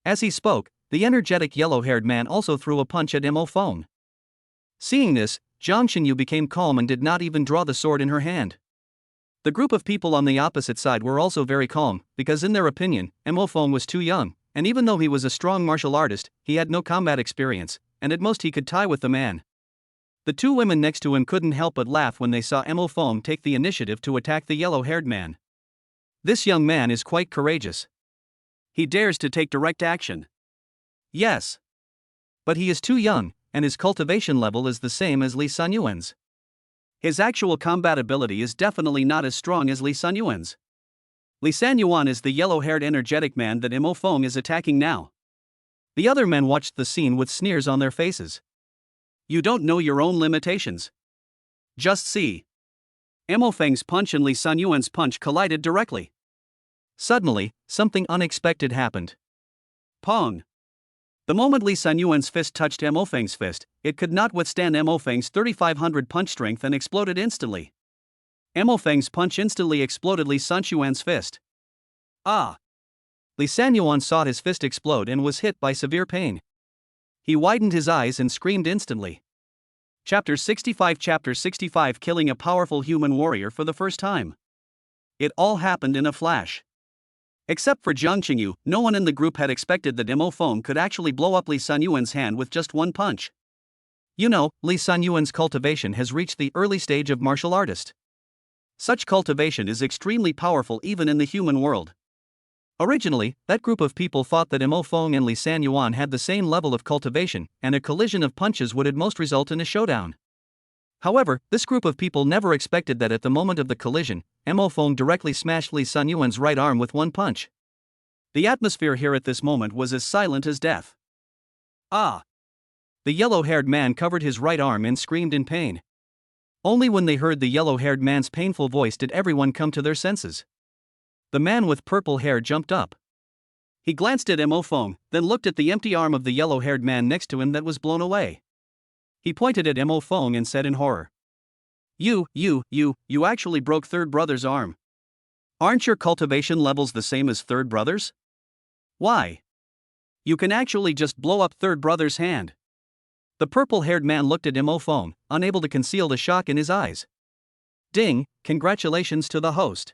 As he spoke, the energetic yellow-haired man also threw a punch at Mo Fong. Seeing this, Jiang Qinyu became calm and did not even draw the sword in her hand. The group of people on the opposite side were also very calm, because in their opinion, Mo Fong was too young, and even though he was a strong martial artist, he had no combat experience, and at most he could tie with the man. The two women next to him couldn't help but laugh when they saw Mo Fong take the initiative to attack the yellow-haired man. This young man is quite courageous. He dares to take direct action. Yes. But he is too young, and his cultivation level is the same as Li Sanyuan's. His actual combat ability is definitely not as strong as Li Sanyuan's. Li Sanyuan is the yellow-haired energetic man that Mo Fong is attacking now. The other men watched the scene with sneers on their faces. "You don't know your own limitations. Just see." Mo Feng's punch and Li Sanyuan's punch collided directly. Suddenly, something unexpected happened. Pong! The moment Li Sanyuan's fist touched Mo Feng's fist, it could not withstand Mo Feng's 3500 punch strength and exploded instantly. Mo Feng's punch instantly exploded Li Sanyuan's fist. Ah! Li Sanyuan saw his fist explode and was hit by severe pain. He widened his eyes and screamed instantly. Chapter 65 Killing a powerful human warrior for the first time. It all happened in a flash. Except for Jiang Qinyu, no one in the group had expected that Mo Fong could actually blow up Li Sanyuan's hand with just one punch. You know, Li Sanyuan's cultivation has reached the early stage of martial artist. Such cultivation is extremely powerful even in the human world. Originally, that group of people thought that Mo Feng and Li Sanyuan had the same level of cultivation, and a collision of punches would at most result in a showdown. However, this group of people never expected that at the moment of the collision, Mo Feng directly smashed Li Sanyuan's right arm with one punch. The atmosphere here at this moment was as silent as death. Ah! The yellow-haired man covered his right arm and screamed in pain. Only when they heard the yellow-haired man's painful voice did everyone come to their senses. The man with purple hair jumped up. He glanced at Mo Feng, then looked at the empty arm of the yellow-haired man next to him that was blown away. He pointed at Mo Feng and said in horror, You actually broke third brother's arm. Aren't your cultivation levels the same as third brother's? Why? You can actually just blow up third brother's hand. The purple-haired man looked at Mo Feng, unable to conceal the shock in his eyes. Ding, congratulations to the host.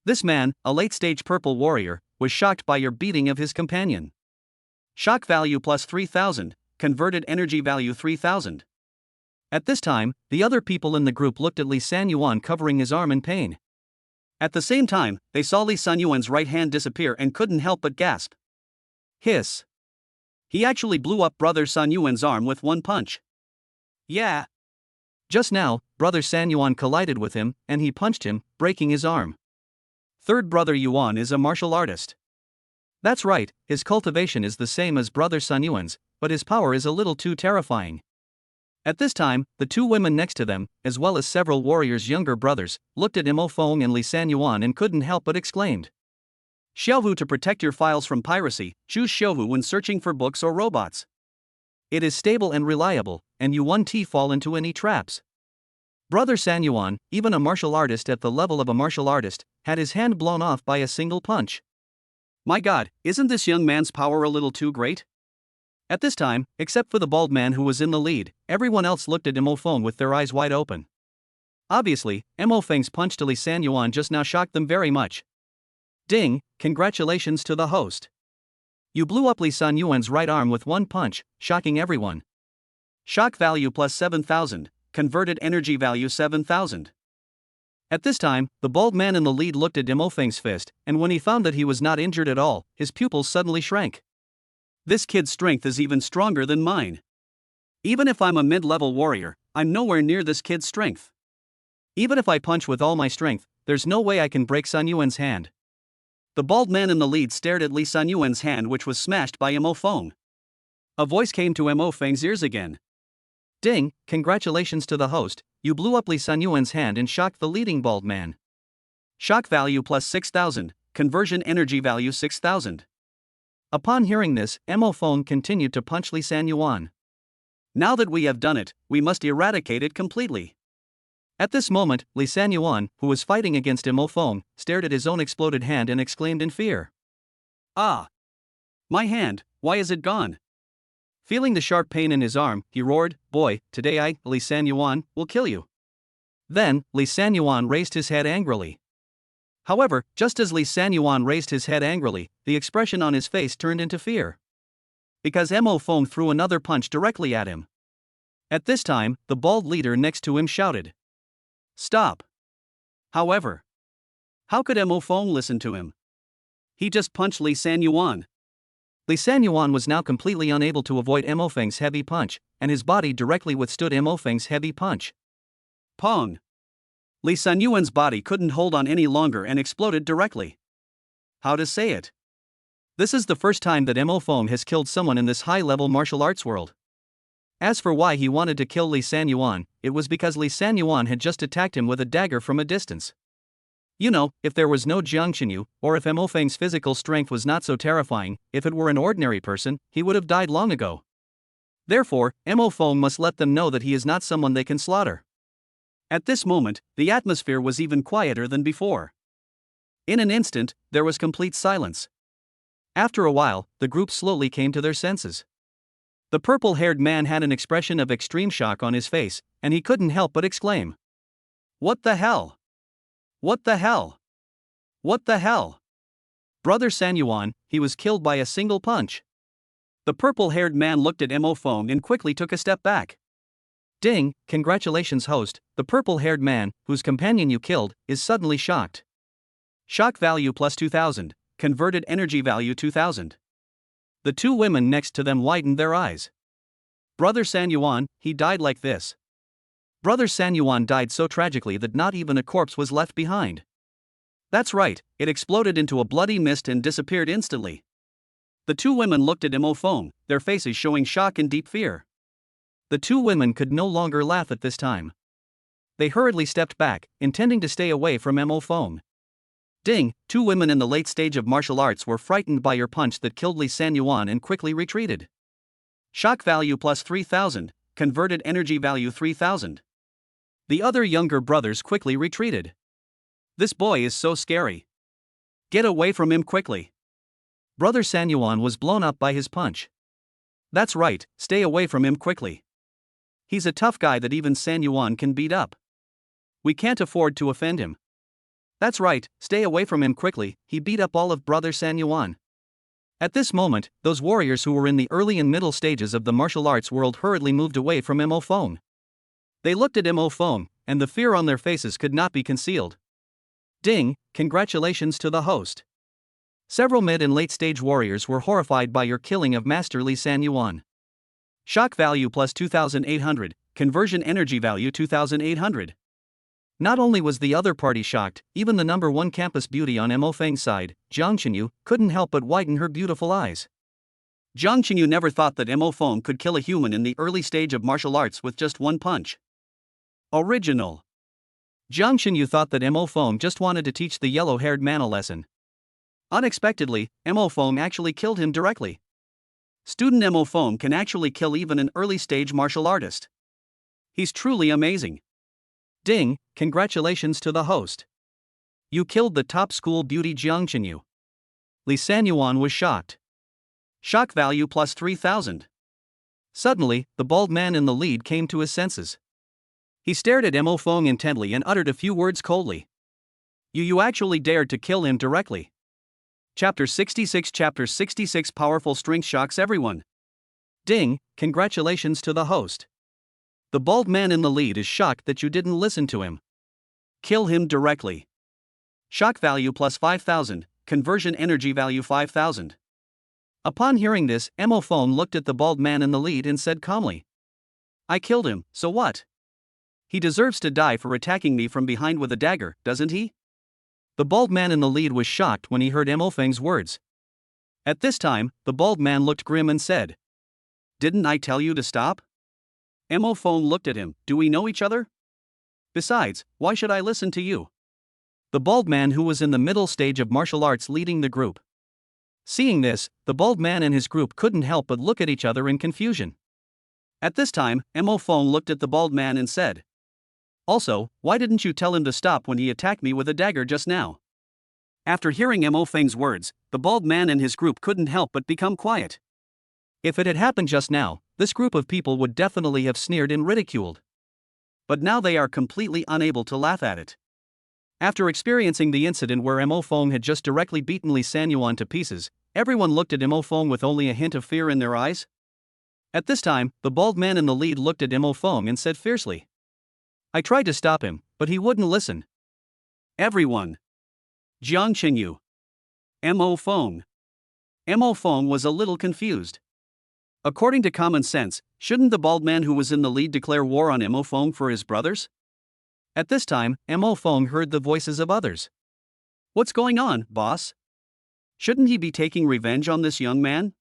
This man, a late-stage purple warrior, was shocked by your beating of his companion. Shock value plus 3,000, converted energy value 3,000. At this time, the other people in the group looked at Li Sanyuan covering his arm in pain. At the same time, they saw Li Sanyuan's right hand disappear and couldn't help but gasp. Hiss. He actually blew up Brother Sanyuan's arm with one punch. Yeah. Just now, Brother Sanyuan collided with him, and he punched him, breaking his arm. Third Brother Yuan is a martial artist. That's right, his cultivation is the same as Brother Sanyuan's, but his power is a little too terrifying. At this time, the two women next to them, as well as several warriors' younger brothers, looked at Mo Feng and Li Sanyuan and couldn't help but exclaimed. Xiaohu, to protect your files from piracy, choose Xiaohu when searching for books or robots. It is stable and reliable, and you won't fall into any traps. Brother Sanyuan, even a martial artist at the level of a martial artist, had his hand blown off by a single punch. My God, isn't this young man's power a little too great? At this time, except for the bald man who was in the lead, everyone else looked at Mo Feng with their eyes wide open. Obviously, Mo Feng's punch to Li Sanyuan just now shocked them very much. Ding, congratulations to the host. You blew up Li Sanyuan's right arm with one punch, shocking everyone. Shock value plus 7,000, converted energy value 7,000. At this time, the bald man in the lead looked at Mo Feng's fist, and when he found that he was not injured at all, his pupils suddenly shrank. This kid's strength is even stronger than mine. Even if I'm a mid-level warrior, I'm nowhere near this kid's strength. Even if I punch with all my strength, there's no way I can break Sanyuan's hand. The bald man in the lead stared at Li Sanyuan's hand, which was smashed by Mo Feng. A voice came to Mo Feng's ears again. Ding, congratulations to the host, you blew up Li Sanyuan's hand and shocked the leading bald man. Shock value plus 6,000, conversion energy value 6,000. Upon hearing this, Mo Feng continued to punch Li Sanyuan. Now that we have done it, we must eradicate it completely. At this moment, Li Sanyuan, who was fighting against Mo Feng, stared at his own exploded hand and exclaimed in fear. Ah! My hand, why is it gone? Feeling the sharp pain in his arm, he roared, Boy, today I, Li Sanyuan, will kill you. Then, Li Sanyuan raised his head angrily. However, just as Li Sanyuan raised his head angrily, the expression on his face turned into fear. Because Mo Feng threw another punch directly at him. At this time, the bald leader next to him shouted. Stop! However, how could Mo Feng listen to him? He just punched Li Sanyuan. Li Sanyuan was now completely unable to avoid Mo Feng's heavy punch, and his body directly withstood Mo Feng's heavy punch. Pong! Li Sanyuan's body couldn't hold on any longer and exploded directly. How to say it? This is the first time that Mo Feng has killed someone in this high-level martial arts world. As for why he wanted to kill Li Sanyuan, it was because Li Sanyuan had just attacked him with a dagger from a distance. You know, if there was no Jiangxinyu, or if Mo Feng's physical strength was not so terrifying, if it were an ordinary person, he would have died long ago. Therefore, Mo Feng must let them know that he is not someone they can slaughter. At this moment, the atmosphere was even quieter than before. In an instant, there was complete silence. After a while, the group slowly came to their senses. The purple-haired man had an expression of extreme shock on his face, and he couldn't help but exclaim. What the hell? What the hell? What the hell? Brother Sanyuan, he was killed by a single punch. The purple-haired man looked at Mo Feng and quickly took a step back. Ding, congratulations host, the purple-haired man, whose companion you killed, is suddenly shocked. Shock value plus 2,000, converted energy value 2000. The two women next to them widened their eyes. Brother San Yuan, he died like this. Brother San Yuan died so tragically that not even a corpse was left behind. That's right, it exploded into a bloody mist and disappeared instantly. The two women looked at Mo Feng, their faces showing shock and deep fear. The two women could no longer laugh at this time. They hurriedly stepped back, intending to stay away from Mo Feng. Ding, two women in the late stage of martial arts were frightened by your punch that killed Li San Yuan and quickly retreated. Shock value plus 3000, converted energy value 3000. The other younger brothers quickly retreated. This boy is so scary. Get away from him quickly. Brother San Yuan was blown up by his punch. That's right, stay away from him quickly. He's a tough guy that even San Yuan can beat up. We can't afford to offend him. That's right, stay away from him quickly, he beat up all of Brother San Yuan. At this moment, those warriors who were in the early and middle stages of the martial arts world hurriedly moved away from Mo Feng. They looked at Mo Feng, and the fear on their faces could not be concealed. Ding, congratulations to the host. Several mid and late stage warriors were horrified by your killing of Master Li San Yuan. Shock value plus 2800, conversion energy value 2800. Not only was the other party shocked, even the number one campus beauty on Mo Feng's side, Jiang Qinyu, couldn't help but widen her beautiful eyes. Jiang Qinyu never thought that Mo Feng could kill a human in the early stage of martial arts with just one punch. Original. Jiang Qinyu thought that Mo Feng just wanted to teach the yellow-haired man a lesson. Unexpectedly, Mo Feng actually killed him directly. Student Mo Feng can actually kill even an early-stage martial artist. He's truly amazing. Ding, congratulations to the host. You killed the top school beauty Jiang Qinyu. Li San Yuan was shocked. Shock value plus 3000. Suddenly, the bald man in the lead came to his senses. He stared at Mo Feng intently and uttered a few words coldly. You actually dared to kill him directly. Chapter 66 Powerful strength shocks everyone. Ding, congratulations to the host. The bald man in the lead is shocked that you didn't listen to him. Kill him directly. Shock value plus 5000, conversion energy value 5000. Upon hearing this, Mo Feng looked at the bald man in the lead and said calmly. I killed him, so what? He deserves to die for attacking me from behind with a dagger, doesn't he? The bald man in the lead was shocked when he heard Mo Feng's words. At this time, the bald man looked grim and said, Didn't I tell you to stop? Mo Feng looked at him. Do we know each other? Besides, why should I listen to you? The bald man who was in the middle stage of martial arts leading the group. Seeing this, the bald man and his group couldn't help but look at each other in confusion. At this time, Mo Feng looked at the bald man and said, Also, why didn't you tell him to stop when he attacked me with a dagger just now? After hearing Mo Feng's words, the bald man and his group couldn't help but become quiet. If it had happened just now, this group of people would definitely have sneered and ridiculed. But now they are completely unable to laugh at it. After experiencing the incident where Mo Feng had just directly beaten Li San Yuan to pieces, everyone looked at Mo Feng with only a hint of fear in their eyes. At this time, the bald man in the lead looked at Mo Feng and said fiercely, I tried to stop him, but he wouldn't listen. Everyone. Jiang Qinyu. Mo Feng. Mo Feng was a little confused. According to common sense, shouldn't the bald man who was in the lead declare war on Mo Feng for his brothers? At this time, Mo Feng heard the voices of others. What's going on, boss? Shouldn't he be taking revenge on this young man?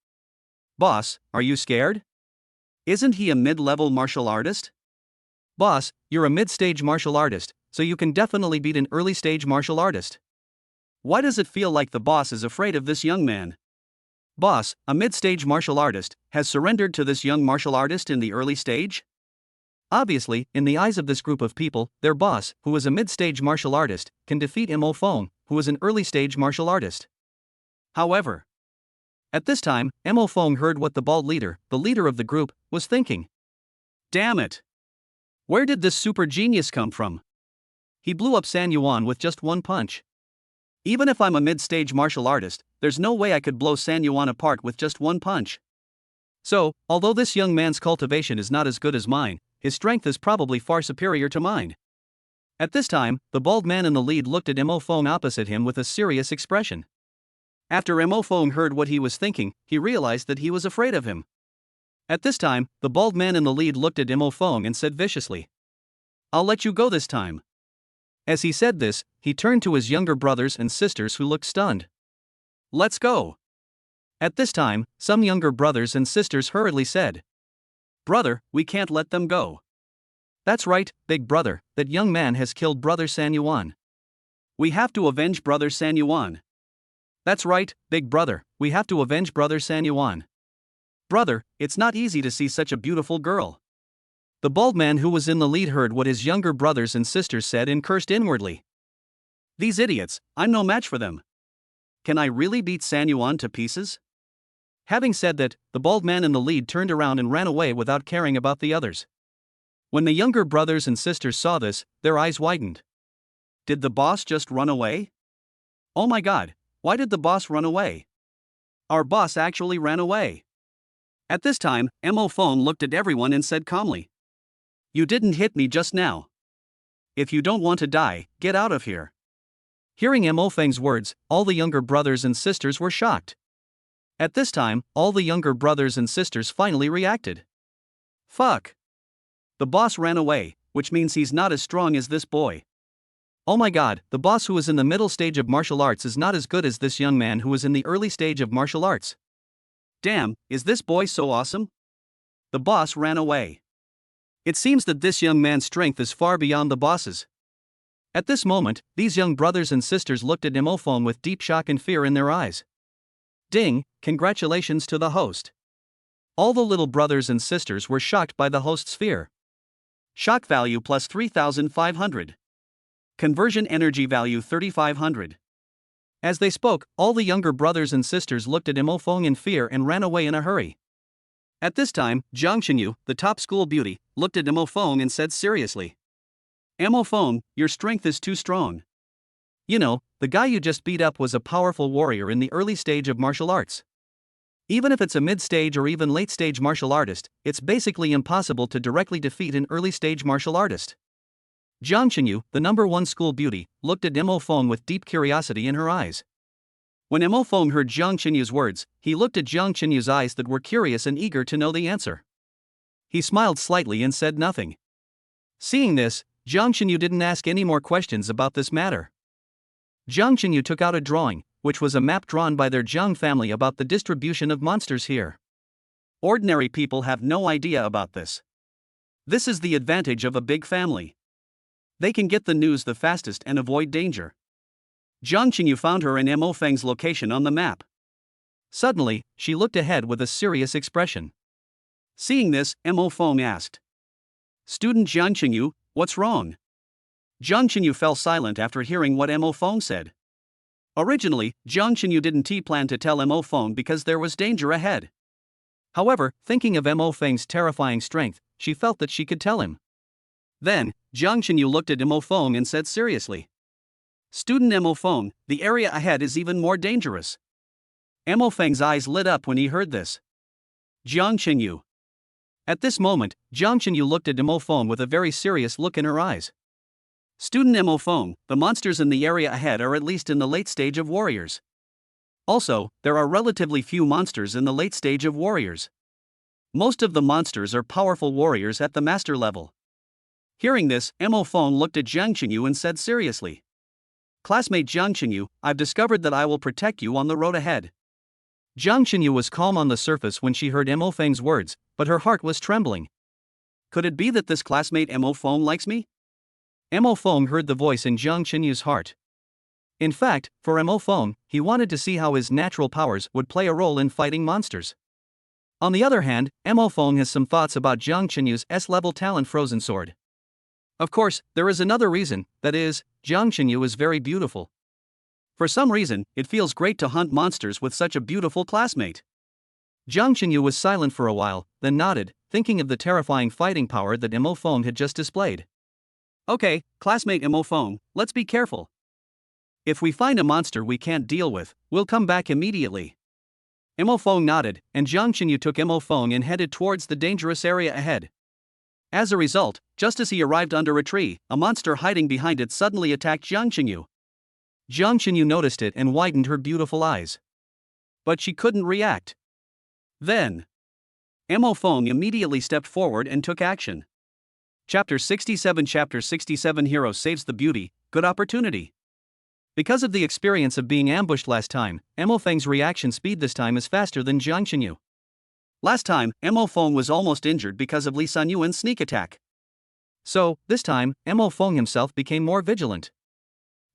Boss, are you scared? Isn't he a mid-level martial artist? Boss, you're a mid-stage martial artist, so you can definitely beat an early-stage martial artist. Why does it feel like the boss is afraid of this young man? Boss, a mid-stage martial artist, has surrendered to this young martial artist in the early stage? Obviously, in the eyes of this group of people, their boss, who is a mid-stage martial artist, can defeat Mo Feng, who is an early-stage martial artist. However, at this time, Mo Feng heard what the bald leader, the leader of the group, was thinking. Damn it! Where did this super genius come from? He blew up San Yuan with just one punch. Even if I'm a mid-stage martial artist, there's no way I could blow San Yuan apart with just one punch. So, although this young man's cultivation is not as good as mine, his strength is probably far superior to mine. At this time, the bald man in the lead looked at Mo Feng opposite him with a serious expression. After Mo Fong heard what he was thinking, he realized that he was afraid of him. At this time, the bald man in the lead looked at Mo Fong and said viciously, "I'll let you go this time." As he said this, he turned to his younger brothers and sisters who looked stunned. "Let's go." At this time, some younger brothers and sisters hurriedly said, "Brother, we can't let them go." "That's right, big brother, that young man has killed brother San Yuan. We have to avenge brother San Yuan." "That's right, big brother, we have to avenge brother San Yuan. Brother, it's not easy to see such a beautiful girl." The bald man who was in the lead heard what his younger brothers and sisters said and cursed inwardly. "These idiots, I'm no match for them. Can I really beat San Yuan to pieces?" Having said that, the bald man in the lead turned around and ran away without caring about the others. When the younger brothers and sisters saw this, their eyes widened. Did the boss just run away? Oh my god, why did the boss run away? Our boss actually ran away. At this time, Mo Fong looked at everyone and said calmly, "You didn't hit me just now. If you don't want to die, get out of here." Hearing Mo Feng's words, all the younger brothers and sisters were shocked. At this time, all the younger brothers and sisters finally reacted. Fuck. The boss ran away, which means he's not as strong as this boy. Oh my god, the boss who is in the middle stage of martial arts is not as good as this young man who is in the early stage of martial arts. Damn, is this boy so awesome? The boss ran away. It seems that this young man's strength is far beyond the boss's. At this moment, these young brothers and sisters looked at Mo Fong with deep shock and fear in their eyes. Ding, congratulations to the host. All the little brothers and sisters were shocked by the host's fear. Shock value plus 3,500. Conversion energy value 3,500. As they spoke, all the younger brothers and sisters looked at Mo Fong in fear and ran away in a hurry. At this time, Zhang Xinyu, the top school beauty, looked at Mo Fong and said seriously, "Mo Fong, your strength is too strong. You know, the guy you just beat up was a powerful warrior in the early stage of martial arts. Even if it's a mid-stage or even late-stage martial artist, it's basically impossible to directly defeat an early-stage martial artist." Zhang Xinyu, the number one school beauty, looked at Mo Fong with deep curiosity in her eyes. When Mo Fong heard Zhang Xinyu's words, he looked at Zhang Xinyu's eyes that were curious and eager to know the answer. He smiled slightly and said nothing. Seeing this, Zhang Xinyu didn't ask any more questions about this matter. Zhang Xinyu took out a drawing, which was a map drawn by their Zhang family about the distribution of monsters here. Ordinary people have no idea about this. This is the advantage of a big family. They can get the news the fastest and avoid danger. Zhang Xinyu found her and Mo Feng's location on the map. Suddenly, she looked ahead with a serious expression. Seeing this, Mo Feng asked, "Student Zhang Xinyu, what's wrong?" Zhang Xinyu fell silent after hearing what Mo Feng said. Originally, Zhang Xinyu didn't plan to tell Mo Feng because there was danger ahead. However, thinking of Mo Feng's terrifying strength, she felt that she could tell him. Then, Zhang Xinyu looked at Mo Feng and said seriously, "Student Mo Feng, the area ahead is even more dangerous." Mo Feng's eyes lit up when he heard this. Zhang Xinyu. At this moment, Zhang Xinyu looked at Mo Feng with a very serious look in her eyes. "Student Mo Feng, the monsters in the area ahead are at least in the late stage of warriors. Also, there are relatively few monsters in the late stage of warriors. Most of the monsters are powerful warriors at the master level." Hearing this, Mo Feng looked at Zhang Xinyu and said seriously, "Classmate Zhang Xinyu, I've discovered that I will protect you on the road ahead." Zhang Xinyu was calm on the surface when she heard Mo Feng's words, but her heart was trembling. Could it be that this classmate Mo Feng likes me? Mo Feng heard the voice in Zhang Xinyu's heart. In fact, for Mo Feng, he wanted to see how his natural powers would play a role in fighting monsters. On the other hand, Mo Feng has some thoughts about Zhang Xinyu's S-level talent Frozen Sword. Of course, there is another reason, that is, Zhang Xinyu is very beautiful. For some reason, it feels great to hunt monsters with such a beautiful classmate. Zhang Xinyu was silent for a while, then nodded, thinking of the terrifying fighting power that Mo Feng had just displayed. "Okay, classmate Mo Feng, let's be careful. If we find a monster we can't deal with, we'll come back immediately." Mo Feng nodded, and Zhang Xinyu took Mo Feng and headed towards the dangerous area ahead. As a result, just as he arrived under a tree, a monster hiding behind it suddenly attacked Zhang Xinyu. Zhang Xinyu noticed it and widened her beautiful eyes. But she couldn't react. Then, Mo Feng immediately stepped forward and took action. Chapter 67 Hero saves the beauty, good opportunity. Because of the experience of being ambushed last time, Mo Feng's reaction speed this time is faster than Jiang Xinyu. Last time, Mo Feng was almost injured because of Li Sanyuan's sneak attack. So, this time, Mo Feng himself became more vigilant.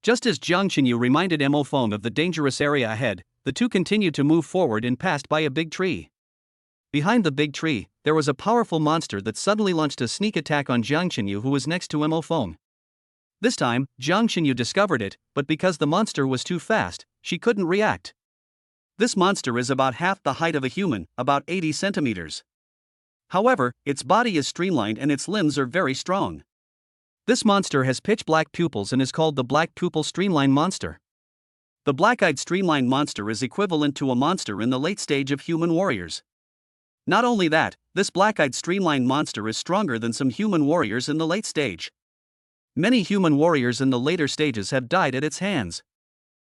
Just as Jiang Xinyu reminded Mo Feng of the dangerous area ahead, the two continued to move forward and passed by a big tree. Behind the big tree, there was a powerful monster that suddenly launched a sneak attack on Jiang Xinyu, who was next to Mo Feng. This time, Jiang Xinyu discovered it, but because the monster was too fast, she couldn't react. This monster is about half the height of a human, about 80 centimeters. However, its body is streamlined and its limbs are very strong. This monster has pitch black pupils and is called the Black Pupil Streamline Monster. The black-eyed streamline monster is equivalent to a monster in the late stage of human warriors. Not only that, this black-eyed streamline monster is stronger than some human warriors in the late stage. Many human warriors in the later stages have died at its hands.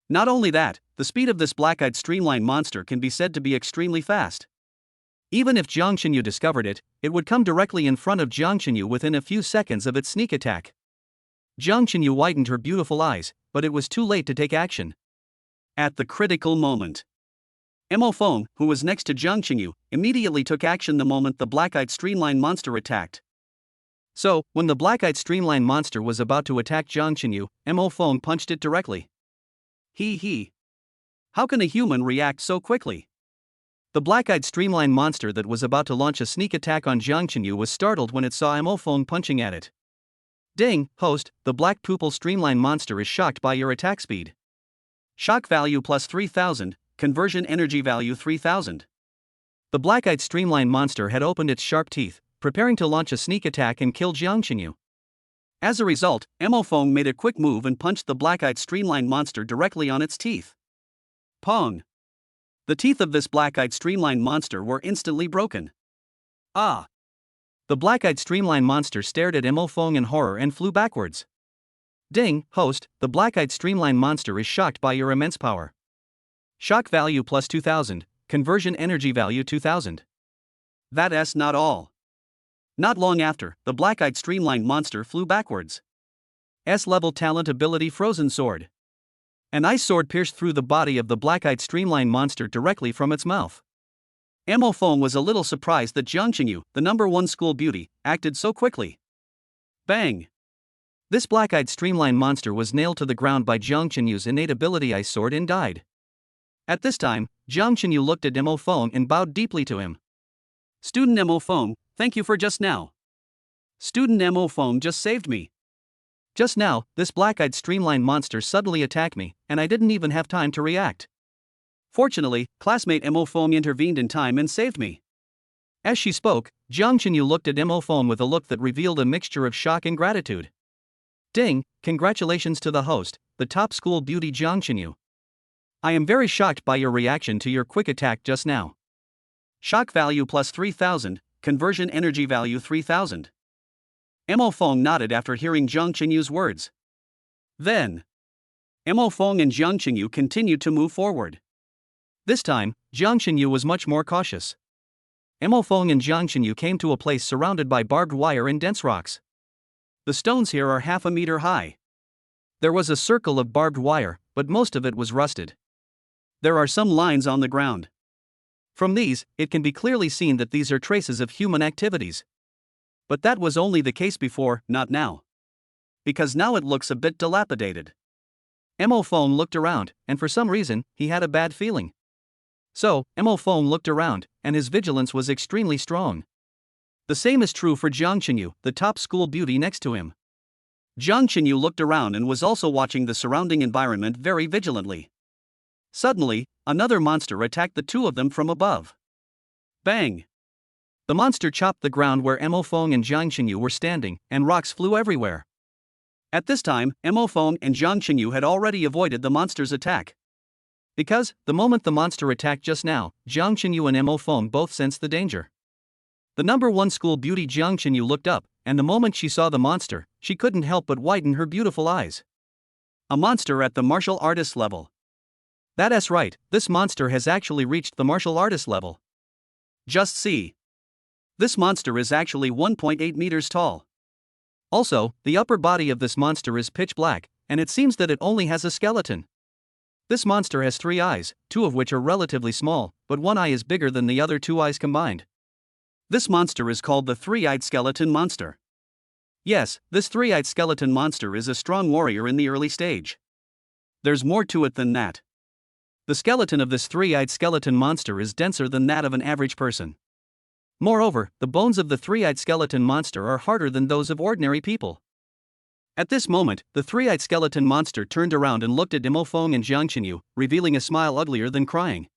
Not only that, the speed of this black-eyed streamline monster can be said to be extremely fast. Even if Jiang Xinyu discovered it, it would come directly in front of Jiang Xinyu within a few seconds of its sneak attack. Jiang Xinyu widened her beautiful eyes, but it was too late to take action. At the critical moment, Mo Feng, who was next to Jiang Xinyu, immediately took action the moment the black-eyed streamline monster attacked. So, when the black-eyed streamline monster was about to attack Jiang Xinyu, Mo Feng punched it directly. He. How can a human react so quickly? The black-eyed streamline monster that was about to launch a sneak attack on Jiang Xinyu was startled when it saw Mo Feng punching at it. Ding, host, the black pupil streamline monster is shocked by your attack speed. Shock value plus 3000, conversion energy value 3000. The black-eyed streamline monster had opened its sharp teeth, preparing to launch a sneak attack and kill Jiang Xinyu. As a result, Mo Feng made a quick move and punched the black-eyed streamline monster directly on its teeth. Pong! The teeth of this black-eyed streamline monster were instantly broken. Ah! The black-eyed streamline monster stared at Mo Feng in horror and flew backwards. Ding, host, the black-eyed streamline monster is shocked by your immense power. Shock value plus 2000, conversion energy value 2000. That's not all. Not long after, the black-eyed streamline monster flew backwards. S-level talent ability Frozen Sword. An ice sword pierced through the body of the black-eyed streamline monster directly from its mouth. Mo Feng was a little surprised that Jiang Xinyu, the #1 school beauty, acted so quickly. Bang! This black-eyed streamline monster was nailed to the ground by Jiang Xinyu's innate ability ice sword and died. At this time, Jiang Xinyu looked at Mo Feng and bowed deeply to him. Student Mo Feng, thank you for just now. Student Mo Feng just saved me. Just now, this black-eyed streamline monster suddenly attacked me, and I didn't even have time to react. Fortunately, classmate Mo Feng intervened in time and saved me. As she spoke, Jiang Xinyu looked at Mo Feng with a look that revealed a mixture of shock and gratitude. Ding, congratulations to the host, the top school beauty Jiang Xinyu. I am very shocked by your reaction to your quick attack just now. Shock value plus 3000, conversion energy value 3000. Mo Feng nodded after hearing Jiang Xinyu's words. Then, Mo Feng and Jiang Xinyu continued to move forward. This time, Jiang Xinyu was much more cautious. Mo Feng and Jiang Xinyu came to a place surrounded by barbed wire and dense rocks. The stones here are half a meter high. There was a circle of barbed wire, but most of it was rusted. There are some lines on the ground. From these, it can be clearly seen that these are traces of human activities. But that was only the case before, not now. Because now it looks a bit dilapidated. Mo Feng looked around, and for some reason, he had a bad feeling. So, Mo Feng looked around, and his vigilance was extremely strong. The same is true for Jiang Xinyu, the top school beauty next to him. Jiang Xinyu looked around and was also watching the surrounding environment very vigilantly. Suddenly, another monster attacked the two of them from above. Bang! The monster chopped the ground where Mo Feng and Jiang Xinyu were standing, and rocks flew everywhere. At this time, Mo Feng and Jiang Xinyu had already avoided the monster's attack. Because, the moment the monster attacked just now, Jiang Xinyu and Mo Feng both sensed the danger. The #1 school beauty Jiang Xinyu looked up, and the moment she saw the monster, she couldn't help but widen her beautiful eyes. A monster at the martial artist level. That's right, this monster has actually reached the martial artist level. Just see. This monster is actually 1.8 meters tall. Also, the upper body of this monster is pitch black, and it seems that it only has a skeleton. This monster has 3 eyes, 2 of which are relatively small, but one eye is bigger than the other 2 eyes combined. This monster is called the three-eyed skeleton monster. Yes, this three-eyed skeleton monster is a strong warrior in the early stage. There's more to it than that. The skeleton of this three-eyed skeleton monster is denser than that of an average person. Moreover, the bones of the three-eyed skeleton monster are harder than those of ordinary people. At this moment, the three-eyed skeleton monster turned around and looked at Imofeng and Jiang Qinyu, revealing a smile uglier than crying.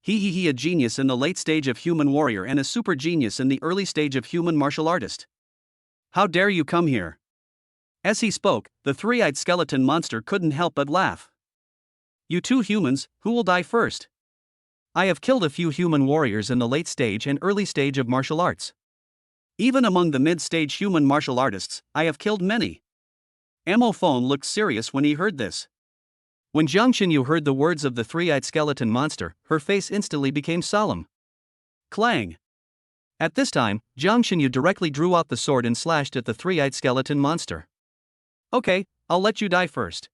He, a genius in the late stage of human warrior and a super genius in the early stage of human martial artist. How dare you come here? As he spoke, the three-eyed skeleton monster couldn't help but laugh. You two humans, who will die first? I have killed a few human warriors in the late stage and early stage of martial arts. Even among the mid-stage human martial artists, I have killed many. Imofeng looked serious when he heard this. When Jiang Qinyu heard the words of the three-eyed skeleton monster, her face instantly became solemn. Clang! At this time, Jiang Qinyu directly drew out the sword and slashed at the three-eyed skeleton monster. Okay, I'll let you die first.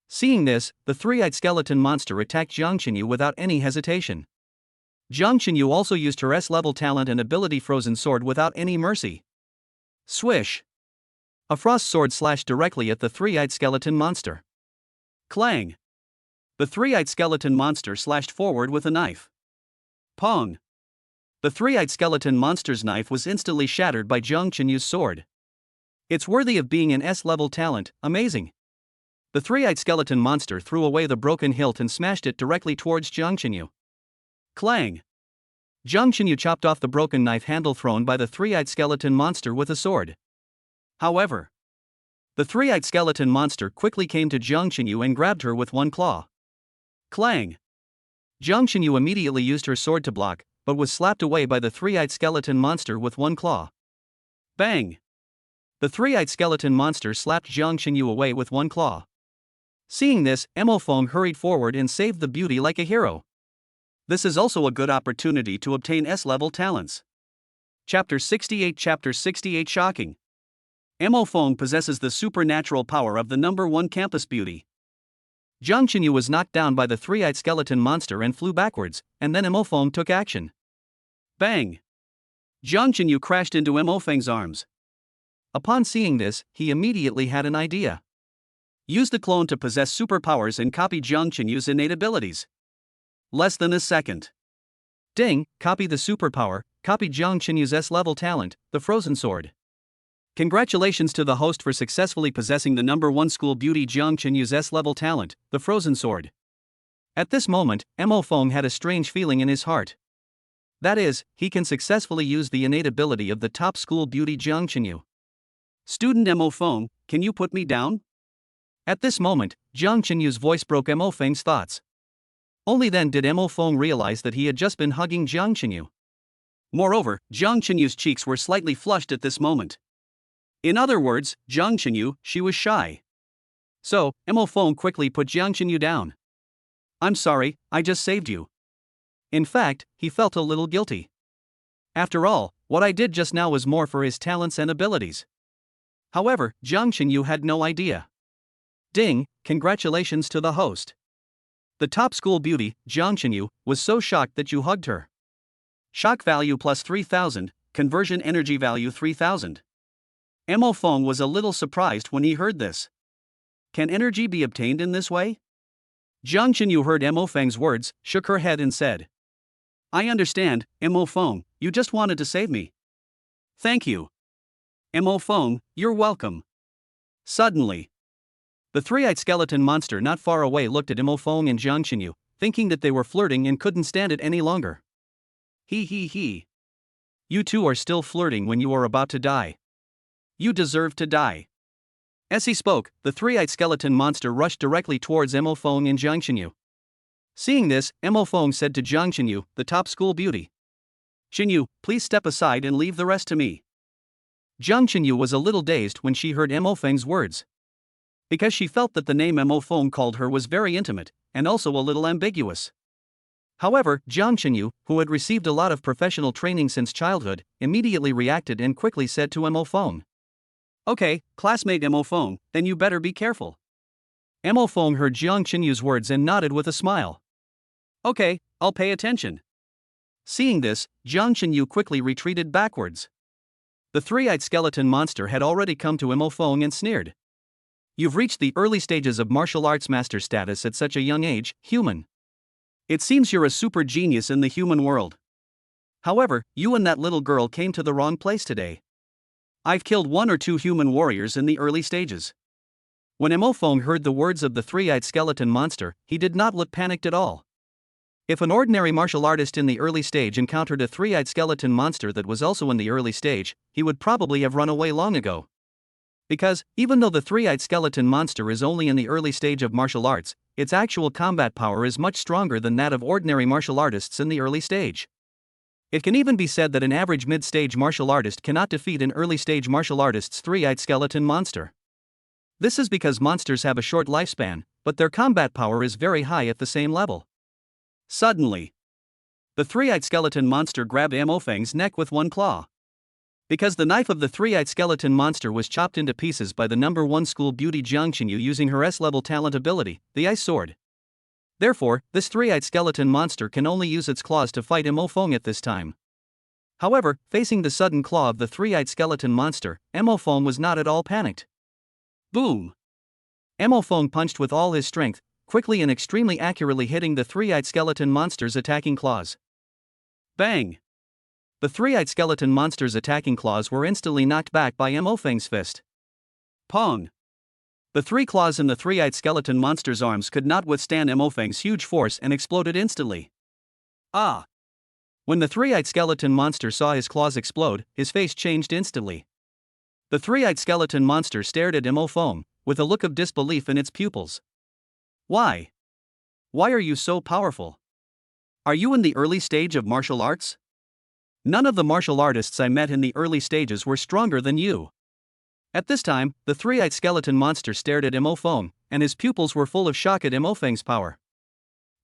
Seeing this, the three-eyed skeleton monster attacked Jiang Qinyu without any hesitation. Jiang Qinyu also used her S-level talent and ability Frozen Sword without any mercy. Swish! A frost sword slashed directly at the three-eyed skeleton monster. Clang! The three-eyed skeleton monster slashed forward with a knife. Pong! The three-eyed skeleton monster's knife was instantly shattered by Jiang Qinyu's sword. It's worthy of being an S-level talent, amazing. The three-eyed skeleton monster threw away the broken hilt and smashed it directly towards Jiang Qinyu. Clang! Jiang Qinyu chopped off the broken knife handle thrown by the three-eyed skeleton monster with a sword. However, the three-eyed skeleton monster quickly came to Jiang Qinyu and grabbed her with one claw. Clang! Jiang Qinyu immediately used her sword to block, but was slapped away by the three-eyed skeleton monster with one claw. Bang! The three-eyed skeleton monster slapped Jiang Qinyu away with one claw. Seeing this, Imofeng hurried forward and saved the beauty like a hero. This is also a good opportunity to obtain S-level talents. Chapter 68 Shocking. Imofeng possesses the supernatural power of the number 1 campus beauty. Jiang Qinyu was knocked down by the three-eyed skeleton monster and flew backwards, and then Imofeng took action. Bang! Jiang Qinyu crashed into Imofeng's arms. Upon seeing this, he immediately had an idea. Use the clone to possess superpowers and copy Jiang Qinyu's innate abilities. Less than a second. Ding, copy the superpower, copy Jiang Qinyu's S-level talent, the Frozen Sword. Congratulations to the host for successfully possessing the number 1 school beauty Jiang Qinyu's S-level talent, the Frozen Sword. At this moment, Imofeng had a strange feeling in his heart. That is, he can successfully use the innate ability of the top school beauty Jiang Qinyu. Student Imofeng, can you put me down? At this moment, Jiang Qinyu's voice broke Imofeng's thoughts. Only then did Imofeng realize that he had just been hugging Jiang Qinyu. Moreover, Jiang Qinyu's cheeks were slightly flushed at this moment. In other words, Jiang Qinyu, she was shy. So, Imofeng quickly put Jiang Qinyu down. I'm sorry, I just saved you. In fact, he felt a little guilty. After all, what I did just now was more for his talents and abilities. However, Jiang Qinyu had no idea. Ding, congratulations to the host. The top school beauty, Jiang Qinyu, was so shocked that you hugged her. Shock value plus 3000, conversion energy value 3000. Imofeng was a little surprised when he heard this. Can energy be obtained in this way? Jiang Qinyu heard Imofeng's words, shook her head and said, I understand, Imofeng, you just wanted to save me. Thank you. Imofeng, you're welcome. Suddenly, the three-eyed skeleton monster not far away looked at Imofeng and Jiang Qinyu, thinking that they were flirting and couldn't stand it any longer. He. You two are still flirting when you are about to die. You deserve to die. As he spoke, the three-eyed skeleton monster rushed directly towards Imofeng and Jiang Qinyu. Seeing this, Imofeng said to Jiang Qinyu, the top school beauty. Qinyu, please step aside and leave the rest to me. Jiang Qinyu was a little dazed when she heard Imofeng's words. Because she felt that the name Imofeng called her was very intimate, and also a little ambiguous. However, Jiang Chenyu, who had received a lot of professional training since childhood, immediately reacted and quickly said to Mo Feng. Okay, classmate Mo Feng, then you better be careful. Mo Feng heard Jiang Chenyu's words and nodded with a smile. Okay, I'll pay attention. Seeing this, Jiang Chenyu quickly retreated backwards. The three-eyed skeleton monster had already come to Mo Feng and sneered. You've reached the early stages of martial arts master status at such a young age, human. It seems you're a super genius in the human world. However, you and that little girl came to the wrong place today. I've killed 1 or 2 human warriors in the early stages. When Mo Feng heard the words of the three-eyed skeleton monster, he did not look panicked at all. If an ordinary martial artist in the early stage encountered a three-eyed skeleton monster that was also in the early stage, he would probably have run away long ago. Because, even though the three-eyed skeleton monster is only in the early stage of martial arts, its actual combat power is much stronger than that of ordinary martial artists in the early stage. It can even be said that an average mid-stage martial artist cannot defeat an early-stage martial artist's three-eyed skeleton monster. This is because monsters have a short lifespan, but their combat power is very high at the same level. Suddenly, the three-eyed skeleton monster grabbed Mo Feng's neck with one claw. Because the knife of the three-eyed skeleton monster was chopped into pieces by the number 1 school beauty Jiang Chenyu using her S-level talent ability, the Ice Sword. Therefore, this three-eyed skeleton monster can only use its claws to fight Mo Feng at this time. However, facing the sudden claw of the three-eyed skeleton monster, Mo Feng was not at all panicked. Boom! Mo Feng punched with all his strength, quickly and extremely accurately hitting the three-eyed skeleton monster's attacking claws. Bang! The three-eyed skeleton monster's attacking claws were instantly knocked back by Mo Feng's fist. Pong! The 3 claws in the three-eyed skeleton monster's arms could not withstand Mo Feng's huge force and exploded instantly. Ah! When the three-eyed skeleton monster saw his claws explode, his face changed instantly. The three-eyed skeleton monster stared at Mo Feng, with a look of disbelief in its pupils. Why? Why are you so powerful? Are you in the early stage of martial arts? None of the martial artists I met in the early stages were stronger than you. At this time, the three-eyed skeleton monster stared at Mo Feng, and his pupils were full of shock at Mo Feng's power.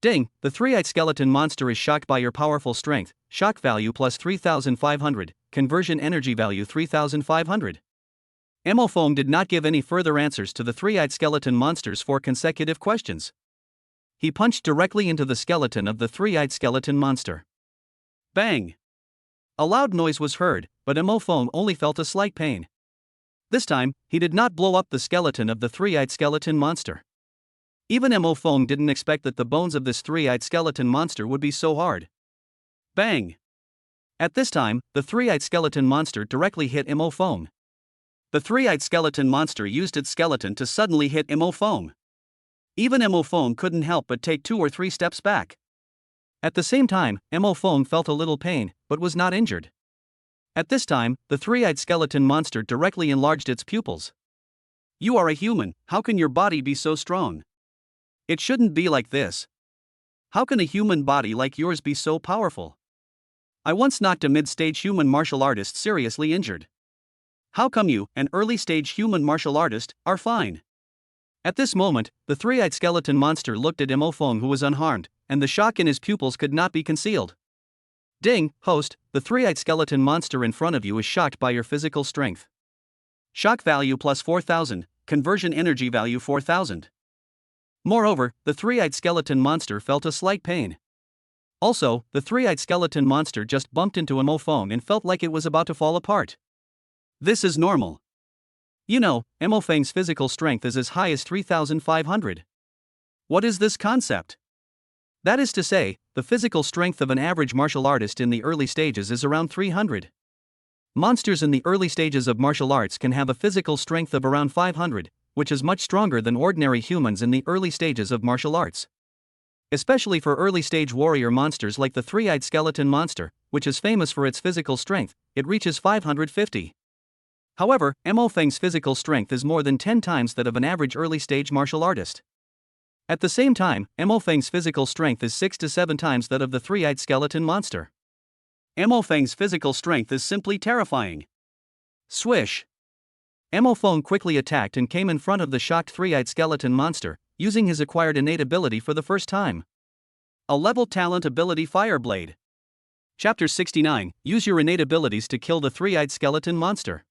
Ding, the three-eyed skeleton monster is shocked by your powerful strength, shock value plus 3,500, conversion energy value 3,500. Mo Feng did not give any further answers to the three-eyed skeleton monster's 4 consecutive questions. He punched directly into the skeleton of the three-eyed skeleton monster. Bang! A loud noise was heard, but Mo Feng only felt a slight pain. This time, he did not blow up the skeleton of the three-eyed skeleton monster. Even Mo Feng didn't expect that the bones of this three-eyed skeleton monster would be so hard. Bang! At this time, the three-eyed skeleton monster directly hit Mo Feng. The three-eyed skeleton monster used its skeleton to suddenly hit Mo Feng. Even Mo Feng couldn't help but take 2 or 3 steps back. At the same time, Mo Feng felt a little pain, but was not injured. At this time, the three-eyed skeleton monster directly enlarged its pupils. You are a human, how can your body be so strong? It shouldn't be like this. How can a human body like yours be so powerful? I once knocked a mid-stage human martial artist seriously injured. How come you, an early-stage human martial artist, are fine? At this moment, the three-eyed skeleton monster looked at Mo Feng, who was unharmed, and the shock in his pupils could not be concealed. Ding, host, the three-eyed skeleton monster in front of you is shocked by your physical strength. Shock value plus 4,000, conversion energy value 4,000. Moreover, the three-eyed skeleton monster felt a slight pain. Also, the three-eyed skeleton monster just bumped into Mo Feng and felt like it was about to fall apart. This is normal. You know, Mo Feng's physical strength is as high as 3,500. What is this concept? That is to say, the physical strength of an average martial artist in the early stages is around 300. Monsters in the early stages of martial arts can have a physical strength of around 500, which is much stronger than ordinary humans in the early stages of martial arts. Especially for early-stage warrior monsters like the three-eyed skeleton monster, which is famous for its physical strength, it reaches 550. However, Mo Feng's physical strength is more than 10 times that of an average early-stage martial artist. At the same time, Mo Feng's physical strength is 6 to 7 times that of the three-eyed skeleton monster. Mo Feng's physical strength is simply terrifying. Swish! Mo Feng quickly attacked and came in front of the shocked three-eyed skeleton monster, using his acquired innate ability for the first time. A level talent ability Fireblade. Chapter 69, use your innate abilities to kill the three-eyed skeleton monster.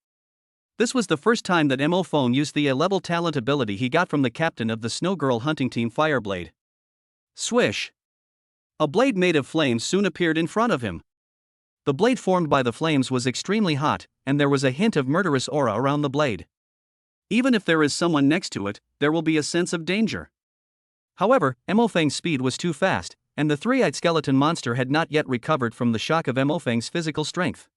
This was the first time that Mo Fong used the A-level talent ability he got from the captain of the Snow Girl hunting team Fireblade. Swish! A blade made of flames soon appeared in front of him. The blade formed by the flames was extremely hot, and there was a hint of murderous aura around the blade. Even if there is someone next to it, there will be a sense of danger. However, Mo Feng's speed was too fast, and the three-eyed skeleton monster had not yet recovered from the shock of Mo Feng's physical strength.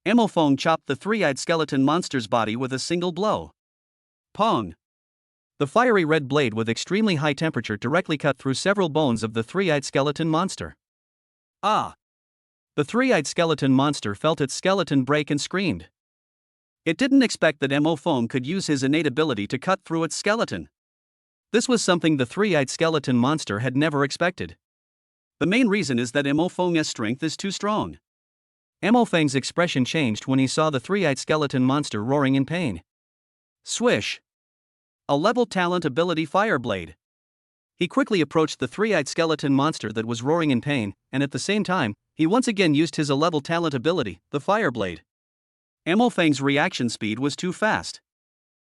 Mo Fong chopped the three-eyed skeleton monster's body with a single blow. Pong! The fiery red blade with extremely high temperature directly cut through several bones of the three-eyed skeleton monster. Ah! The three-eyed skeleton monster felt its skeleton break and screamed. It didn't expect that Mo Fong could use his innate ability to cut through its skeleton. This was something the three-eyed skeleton monster had never expected. The main reason is that Mo Fong's strength is too strong. Mo Feng's expression changed when he saw the three-eyed skeleton monster roaring in pain. Swish! A level talent ability Fireblade. He quickly approached the three-eyed skeleton monster that was roaring in pain, and at the same time, he once again used his A-level talent ability, the Fireblade. Mo Feng's reaction speed was too fast.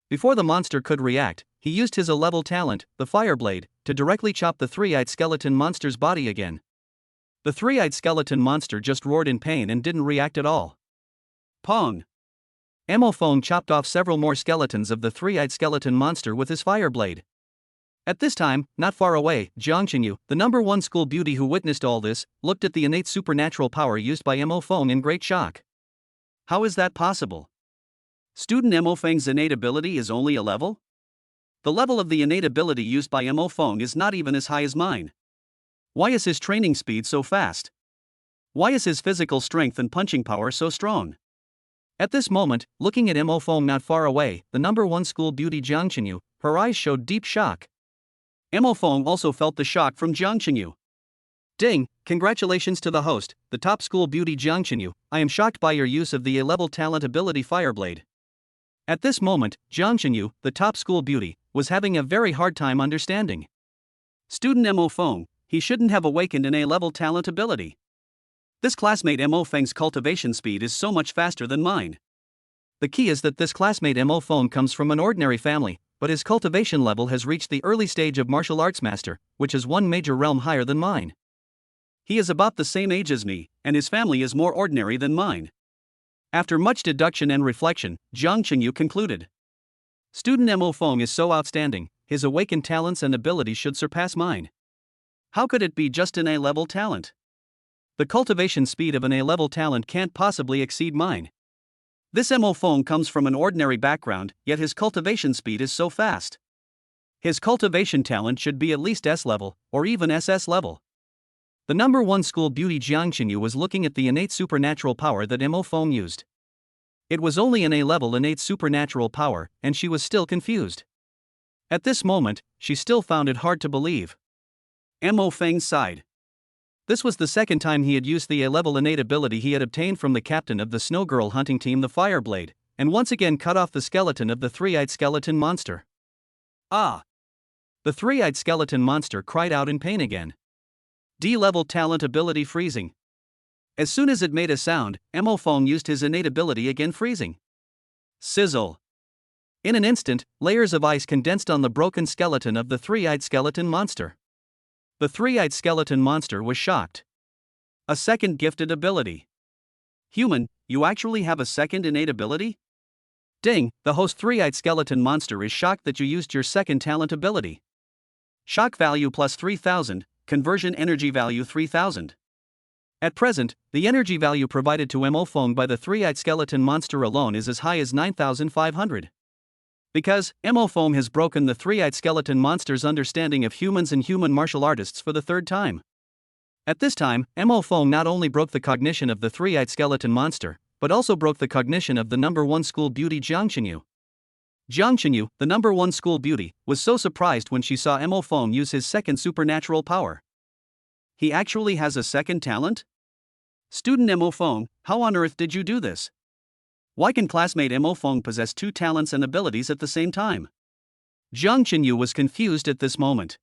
Before the monster could react, he used his A-level talent, the Fireblade, to directly chop the three-eyed skeleton monster's body again. The three-eyed skeleton monster just roared in pain and didn't react at all. Pong! Mo Fong chopped off several more skeletons of the three-eyed skeleton monster with his Fireblade. At this time, not far away, Jiang Qingyu, the number one school beauty who witnessed all this, looked at the innate supernatural power used by Mo Fong in great shock. How is that possible? Student Mo Feng's innate ability is only a level? The level of the innate ability used by Mo Fong is not even as high as mine. Why is his training speed so fast? Why is his physical strength and punching power so strong? At this moment, looking at Mo Fong not far away, the number one school beauty Jiang Qingyu, her eyes showed deep shock. Mo Fong also felt the shock from Jiang Qingyu. Ding, congratulations to the host, the top school beauty Jiang Qingyu. I am shocked by your use of the A-level talent ability Fireblade. At this moment, Jiang Qingyu, the top school beauty, was having a very hard time understanding. Student Mo Fong, he shouldn't have awakened an A-level talent ability. This classmate Mo Feng's cultivation speed is so much faster than mine. The key is that this classmate Mo Fong comes from an ordinary family, but his cultivation level has reached the early stage of martial arts master, which is one major realm higher than mine. He is about the same age as me, and his family is more ordinary than mine. After much deduction and reflection, Jiang Qingyu concluded. Student Mo Fong is so outstanding, his awakened talents and abilities should surpass mine. How could it be just an A-level talent? The cultivation speed of an A-level talent can't possibly exceed mine. This Mo Fong comes from an ordinary background, yet his cultivation speed is so fast. His cultivation talent should be at least S-level, or even SS-level. The number one school beauty Jiang Qingyu was looking at the innate supernatural power that Mo Fong used. It was only an A-level innate supernatural power, and she was still confused. At this moment, she still found it hard to believe. Mo Feng sighed. This was the second time he had used the A-level innate ability he had obtained from the captain of the Snow Girl hunting team, the Fireblade, and once again cut off the skeleton of the three-eyed skeleton monster. Ah! The three-eyed skeleton monster cried out in pain again. D-level talent ability Freezing. As soon as it made a sound, Mo Fong used his innate ability again, Freezing. Sizzle! In an instant, layers of ice condensed on the broken skeleton of the three-eyed skeleton monster. The three-eyed skeleton monster was shocked. A second gifted ability. Human, you actually have a second innate ability? Ding, the host three-eyed skeleton monster is shocked that you used your second talent ability. Shock value plus 3000, conversion energy value 3000. At present, the energy value provided to Mo Fong by the three-eyed skeleton monster alone is as high as 9,500. Because Mo Fong has broken the three-eyed skeleton monster's understanding of humans and human martial artists for the third time. At this time, Mo Fong not only broke the cognition of the three-eyed skeleton monster, but also broke the cognition of the number one school beauty Jiang Qingyu. Jiang Qingyu, the number one school beauty, was so surprised when she saw Mo Fong use his second supernatural power. He actually has a second talent? Student Mo Fong, how on earth did you do this? Why can classmate Mo Fong possess two talents and abilities at the same time? Jiang Qinyu was confused at this moment.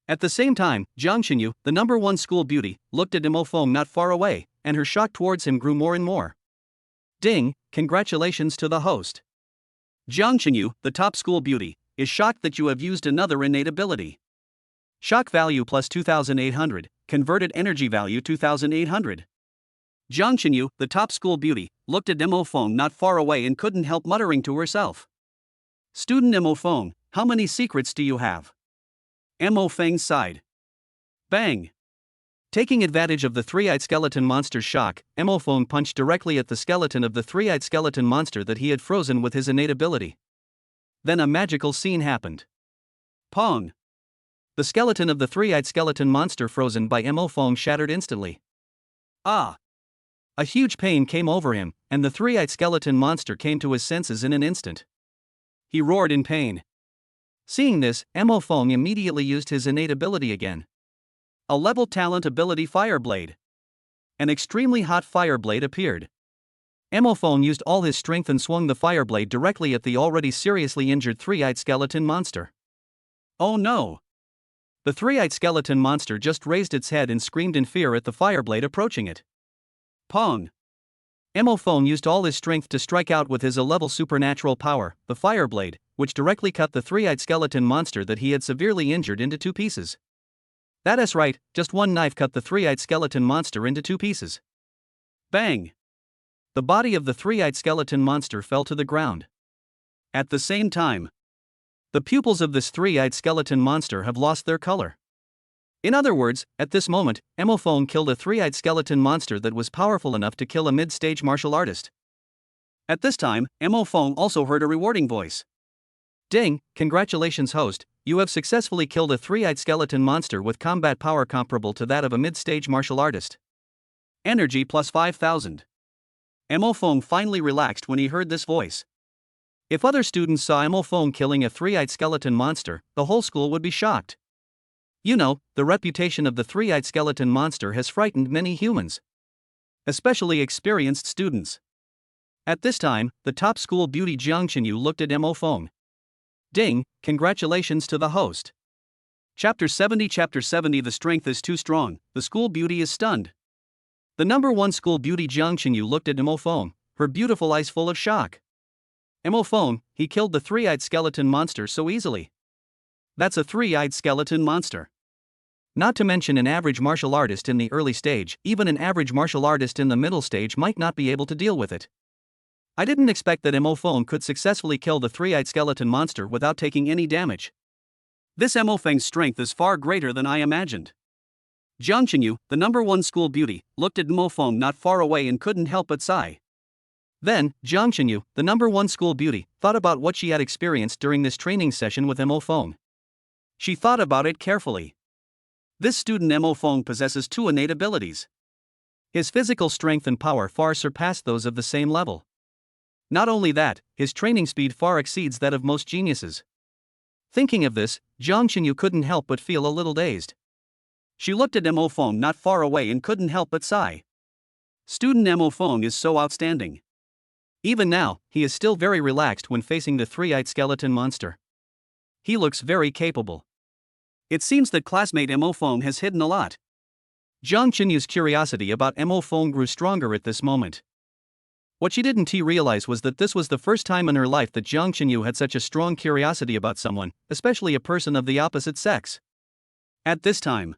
At the same time, Jiang Qinyu, the number one school beauty, looked at Mo Feng not far away, and her shock towards him grew more and more. Ding, congratulations to the host. Jiang Qinyu, the top school beauty, is shocked that you have used another innate ability. Shock value plus 2800, converted energy value 2800. Jiang Qinyu, the top school beauty, looked at Mo Feng not far away and couldn't help muttering to herself. Student Mo Feng, how many secrets do you have? Mo Feng sighed. Bang! Taking advantage of the three-eyed skeleton monster's shock, Mo Feng punched directly at the skeleton of the three-eyed skeleton monster that he had frozen with his innate ability. Then a magical scene happened. Pong! The skeleton of the three-eyed skeleton monster frozen by Mo Feng shattered instantly. Ah! A huge pain came over him, and the three-eyed skeleton monster came to his senses in an instant. He roared in pain. Seeing this, Mo Feng immediately used his innate ability again. A level talent ability Fireblade. An extremely hot Fireblade appeared. Mo Feng used all his strength and swung the Fireblade directly at the already seriously injured three-eyed skeleton monster. Oh no! The three-eyed skeleton monster just raised its head and screamed in fear at the Fireblade approaching it. Pong! Mo Feng used all his strength to strike out with his A-level supernatural power, the Fireblade, which directly cut the three-eyed skeleton monster that he had severely injured into two pieces. That's right, just one knife cut the three-eyed skeleton monster into two pieces. Bang! The body of the three-eyed skeleton monster fell to the ground. At the same time, the pupils of this three-eyed skeleton monster have lost their color. In other words, at this moment, Mo Feng killed a three-eyed skeleton monster that was powerful enough to kill a mid-stage martial artist. At this time, Mo Feng also heard a rewarding voice. Ding, congratulations host, you have successfully killed a three-eyed skeleton monster with combat power comparable to that of a mid-stage martial artist. Energy plus 5000. Mo Feng finally relaxed when he heard this voice. If other students saw Mo Feng killing a three-eyed skeleton monster, the whole school would be shocked. You know, the reputation of the three-eyed skeleton monster has frightened many humans, especially experienced students. At this time, the top school beauty Jiang Qinyu looked at Mo Feng. Ding, congratulations to the host. Chapter 70 The strength is too strong, the school beauty is stunned. The number one school beauty Jiang Qinyu looked at Mo Feng, her beautiful eyes full of shock. Mo Feng, he killed the three-eyed skeleton monster so easily. That's a three-eyed skeleton monster. Not to mention an average martial artist in the early stage, even an average martial artist in the middle stage might not be able to deal with it. I didn't expect that Mo Feng could successfully kill the three-eyed skeleton monster without taking any damage. This Mo Feng's strength is far greater than I imagined. Jiang Qinyu, the number one school beauty, looked at Mo Feng not far away and couldn't help but sigh. Then, Jiang Qinyu, the number one school beauty, thought about what she had experienced during this training session with Mo Feng. She thought about it carefully. This student Mo Feng possesses two innate abilities. His physical strength and power far surpass those of the same level. Not only that, his training speed far exceeds that of most geniuses. Thinking of this, Jiang Qinyu couldn't help but feel a little dazed. She looked at Mo Feng not far away and couldn't help but sigh. Student Mo Feng is so outstanding. Even now, he is still very relaxed when facing the three-eyed skeleton monster. He looks very capable. It seems that classmate Mo Feng has hidden a lot. Jiang Qinyu's curiosity about Mo Feng grew stronger at this moment. What she didn't realize was that this was the first time in her life that Jiang Qinyu had such a strong curiosity about someone, especially a person of the opposite sex. At this time,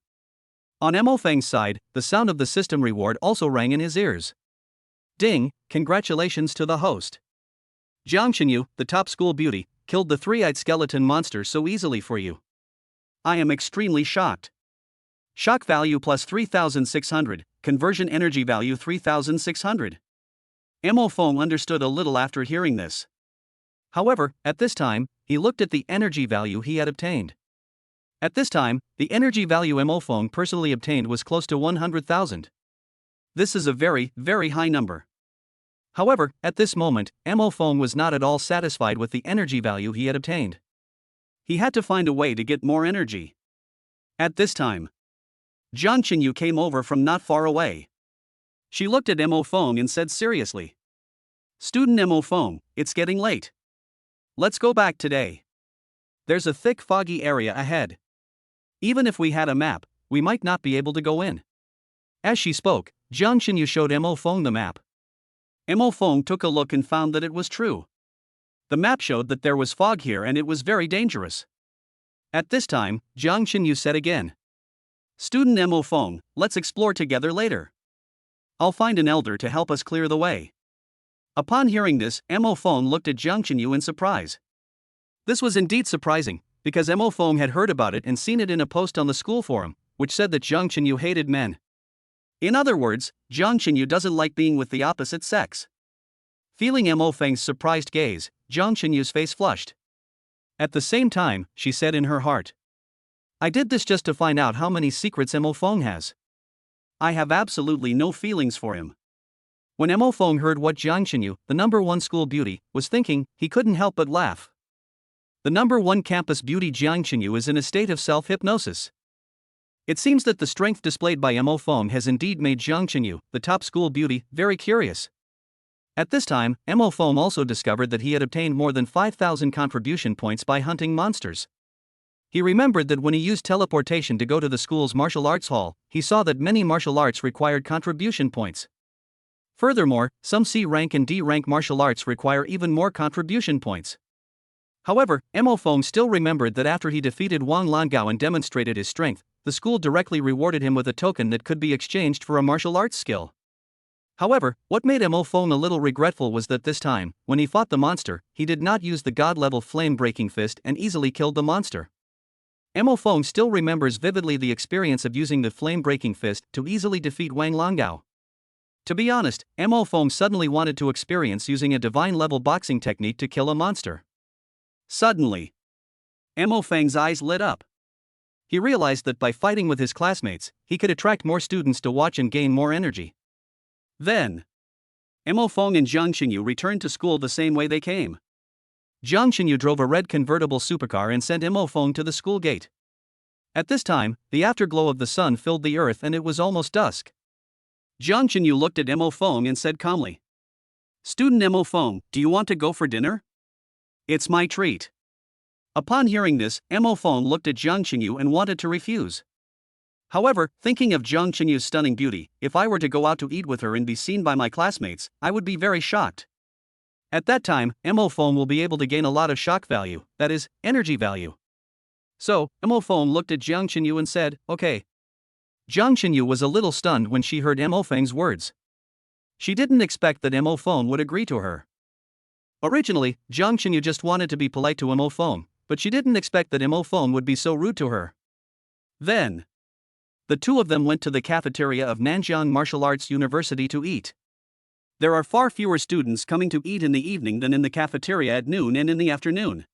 on Mo Feng's side, the sound of the system reward also rang in his ears. Ding, congratulations to the host. Jiang Qinyu, the top school beauty, killed the three-eyed skeleton monster so easily for you. I am extremely shocked. Shock value plus 3600, conversion energy value 3600. Mo Feng understood a little after hearing this. However, at this time, he looked at the energy value he had obtained. At this time, the energy value Mo Feng personally obtained was close to 100,000. This is a very, very high number. However, at this moment, Mo Feng was not at all satisfied with the energy value he had obtained. He had to find a way to get more energy. At this time, Jiang Qinyu came over from not far away. She looked at Mo Feng and said seriously, Student Mo Feng, it's getting late. Let's go back today. There's a thick foggy area ahead. Even if we had a map, we might not be able to go in. As she spoke, Jiang Xinyu showed Mo Feng the map. Mo Feng took a look and found that it was true. The map showed that there was fog here and it was very dangerous. At this time, Jiang Xinyu said again, "Student Mo Feng, let's explore together later. I'll find an elder to help us clear the way." Upon hearing this, Mo Feng looked at Jiang Xinyu in surprise. This was indeed surprising, because Mo Feng had heard about it and seen it in a post on the school forum, which said that Jiang Xinyu hated men. In other words, Jiang Xinyu doesn't like being with the opposite sex. Feeling Mo Feng's surprised gaze, Jiang Xinyu's face flushed. At the same time, she said in her heart, "I did this just to find out how many secrets Mo Feng has. I have absolutely no feelings for him." When Mo Feng heard what Jiang Xinyu, the #1 school beauty, was thinking, he couldn't help but laugh. The #1 campus beauty Jiang Xinyu is in a state of self-hypnosis. It seems that the strength displayed by Mo Feng has indeed made Jiang Xinyu, the top school beauty, very curious. At this time, Mo Feng also discovered that he had obtained more than 5,000 contribution points by hunting monsters. He remembered that when he used teleportation to go to the school's martial arts hall, he saw that many martial arts required contribution points. Furthermore, some C rank and D rank martial arts require even more contribution points. However, Mo Feng still remembered that after he defeated Wang Langao and demonstrated his strength, the school directly rewarded him with a token that could be exchanged for a martial arts skill. However, what made Mo Feng a little regretful was that this time, when he fought the monster, he did not use the god-level flame-breaking fist and easily killed the monster. Mo Feng still remembers vividly the experience of using the flame-breaking fist to easily defeat Wang Langao. To be honest, Mo Feng suddenly wanted to experience using a divine-level boxing technique to kill a monster. Suddenly, Mo Feng's eyes lit up. He realized that by fighting with his classmates, he could attract more students to watch and gain more energy. Then, Mo Feng and Jiang Xinyu returned to school the same way they came. Jiang Xinyu drove a red convertible supercar and sent Mo Feng to the school gate. At this time, the afterglow of the sun filled the earth and it was almost dusk. Jiang Xinyu looked at Mo Feng and said calmly, "Student Mo Feng, do you want to go for dinner? It's my treat." Upon hearing this, Mo Feng looked at Jiang Xinyu and wanted to refuse. However, thinking of Jiang Xinyu's stunning beauty, if I were to go out to eat with her and be seen by my classmates, I would be very shocked. At that time, Mo Feng will be able to gain a lot of shock value, that is, energy value. So, Mo Feng looked at Jiang Xinyu and said, "Okay." Jiang Xinyu was a little stunned when she heard Mo Feng's words. She didn't expect that Mo Feng would agree to her. Originally, Jiang Xinyu just wanted to be polite to Mo Feng, but she didn't expect that Mo Feng would be so rude to her. Then, the two of them went to the cafeteria of Nanjiang Martial Arts University to eat. There are far fewer students coming to eat in the evening than in the cafeteria at noon and in the afternoon.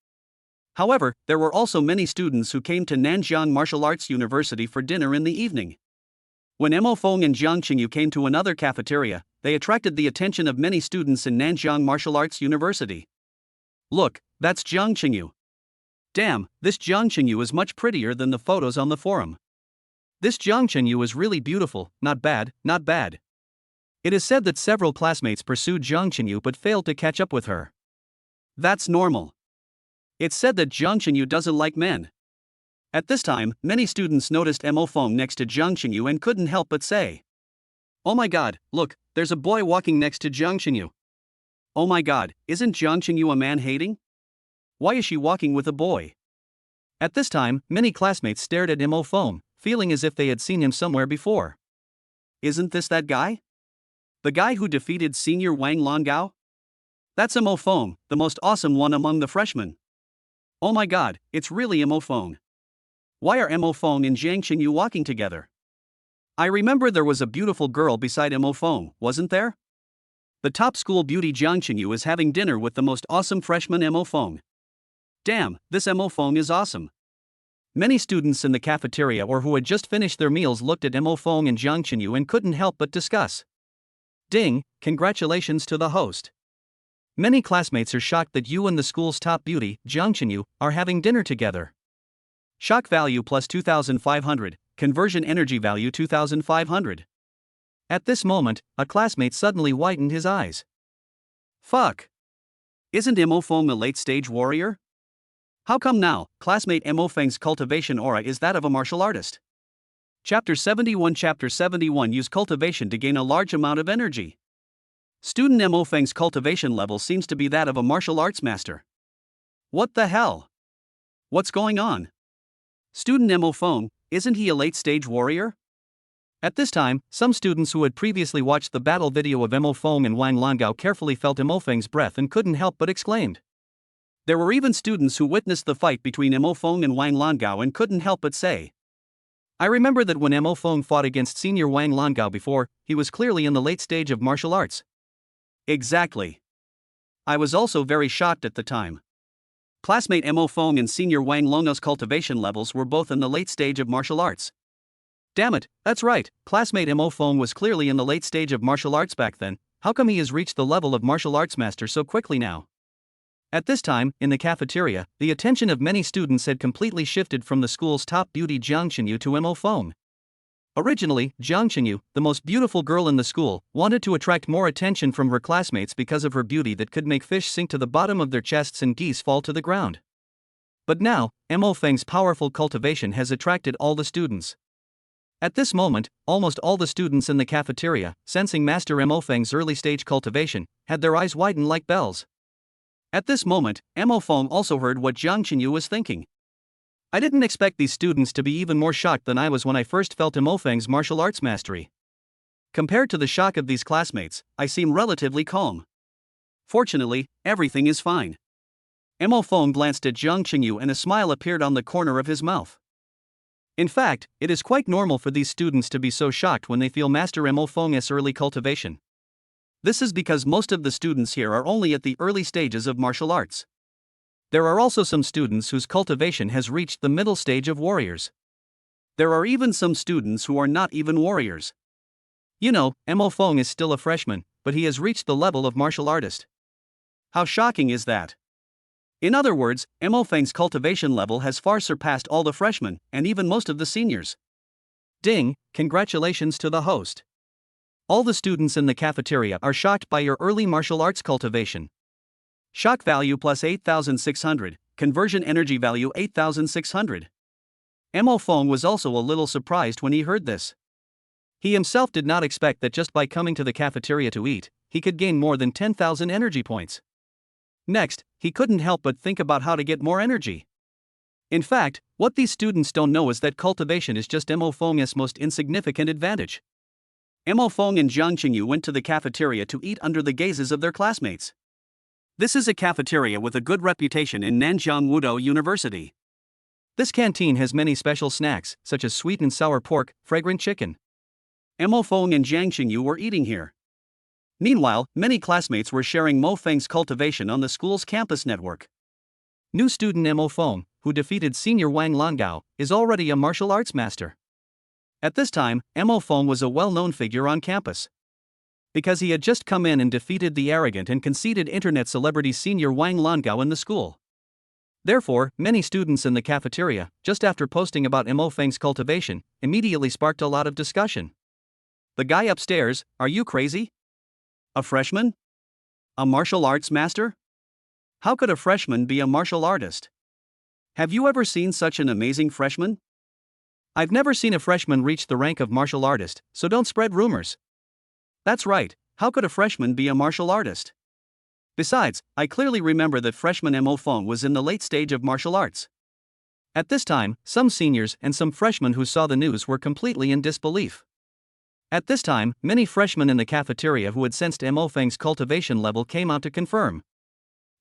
However, there were also many students who came to Nanjiang Martial Arts University for dinner in the evening. When Mo Feng and Jiang Xinyu came to another cafeteria, they attracted the attention of many students in Nanjiang Martial Arts University. "Look, that's Jiang Xinyu. Damn, this Jiang Xinyu is much prettier than the photos on the forum. This Jiang Xinyu is really beautiful, not bad, not bad." It is said that several classmates pursued Jiang Xinyu but failed to catch up with her. That's normal. It's said that Jiang Xinyu doesn't like men. At this time, many students noticed Mo Feng next to Jiang Xinyu and couldn't help but say, "Oh my god, look, there's a boy walking next to Jiang Xinyu. Oh my god, isn't Jiang Xinyu a man-hating? Why is she walking with a boy?" At this time, many classmates stared at Mo Feng, feeling as if they had seen him somewhere before. "Isn't this that guy? The guy who defeated Senior Wang Langao? That's Mo Feng, the most awesome one among the freshmen. Oh my god, it's really Mo Feng. Why are Mo Feng and Jiang Xinyu walking together? I remember there was a beautiful girl beside Mo Feng, wasn't there? The top school beauty Jiang Xinyu is having dinner with the most awesome freshman Mo Feng. Damn, this Mo Feng is awesome." Many students in the cafeteria or who had just finished their meals looked at Mo Feng and Jiang Xinyu and couldn't help but discuss. Ding, congratulations to the host. Many classmates are shocked that you and the school's top beauty, Jiang Xinyu, are having dinner together. Shock value plus 2,500, conversion energy value 2,500. At this moment, a classmate suddenly widened his eyes. Fuck. Isn't Mo Feng a late-stage warrior? How come now, classmate Mo Feng's cultivation aura is that of a martial artist? Chapter 71 Use cultivation to gain a large amount of energy. Student Mo Feng's cultivation level seems to be that of a martial arts master. What the hell? What's going on? Student Mo Feng, isn't he a late-stage warrior? At this time, some students who had previously watched the battle video of Mo Feng and Wang Langao carefully felt Mo Feng's breath and couldn't help but exclaimed. There were even students who witnessed the fight between Mo Feng and Wang Langao and couldn't help but say, I remember that when Mo Feng fought against senior Wang Langao before, he was clearly in the late stage of martial arts. Exactly. I was also very shocked at the time. Classmate Mo Feng and senior Wang Langao's cultivation levels were both in the late stage of martial arts. Damn it, that's right, classmate Mo Feng was clearly in the late stage of martial arts back then. How come he has reached the level of martial arts master so quickly now? At this time, in the cafeteria, the attention of many students had completely shifted from the school's top beauty Jiang Qinyu to Mo Feng. Originally, Jiang Qinyu, the most beautiful girl in the school, wanted to attract more attention from her classmates because of her beauty that could make fish sink to the bottom of their chests and geese fall to the ground. But now, Mo Feng's powerful cultivation has attracted all the students. At this moment, almost all the students in the cafeteria, sensing Master Mo Feng's early stage cultivation, had their eyes widen like bells. At this moment, Mo Feng also heard what Jiang Qinyu was thinking. I didn't expect these students to be even more shocked than I was when I first felt Mo Feng's martial arts mastery. Compared to the shock of these classmates, I seem relatively calm. Fortunately, everything is fine. Mo Feng glanced at Jiang Qinyu and a smile appeared on the corner of his mouth. In fact, it is quite normal for these students to be so shocked when they feel Master Mo Feng's early cultivation. This is because most of the students here are only at the early stages of martial arts. There are also some students whose cultivation has reached the middle stage of warriors. There are even some students who are not even warriors. You know, Mo Feng is still a freshman, but he has reached the level of martial artist. How shocking is that? In other words, Mo Feng's cultivation level has far surpassed all the freshmen, and even most of the seniors. Ding, congratulations to the host. All the students in the cafeteria are shocked by your early martial arts cultivation. Shock value plus 8,600, conversion energy value 8,600. Mo Feng was also a little surprised when he heard this. He himself did not expect that just by coming to the cafeteria to eat, he could gain more than 10,000 energy points. Next, he couldn't help but think about how to get more energy. In fact, what these students don't know is that cultivation is just Mo Feng's most insignificant advantage. Mo Feng and Jiang Qinyu went to the cafeteria to eat under the gazes of their classmates. This is a cafeteria with a good reputation in Nanjiang Wudou University. This canteen has many special snacks, such as sweet and sour pork, fragrant chicken. Mo Feng and Jiang Qinyu were eating here. Meanwhile, many classmates were sharing Mo Feng's cultivation on the school's campus network. New student Mo Feng, who defeated senior Wang Langao, is already a martial arts master. At this time, Mo Feng was a well-known figure on campus. Because he had just come in and defeated the arrogant and conceited internet celebrity senior Wang Langao in the school. Therefore, many students in the cafeteria, just after posting about Mo Feng's cultivation, immediately sparked a lot of discussion. The guy upstairs, are you crazy? A freshman? A martial arts master? How could a freshman be a martial artist? Have you ever seen such an amazing freshman? I've never seen a freshman reach the rank of martial artist, so don't spread rumors. That's right, how could a freshman be a martial artist? Besides, I clearly remember that freshman Mo Feng was in the late stage of martial arts. At this time, some seniors and some freshmen who saw the news were completely in disbelief. At this time, many freshmen in the cafeteria who had sensed Mo Feng's cultivation level came out to confirm.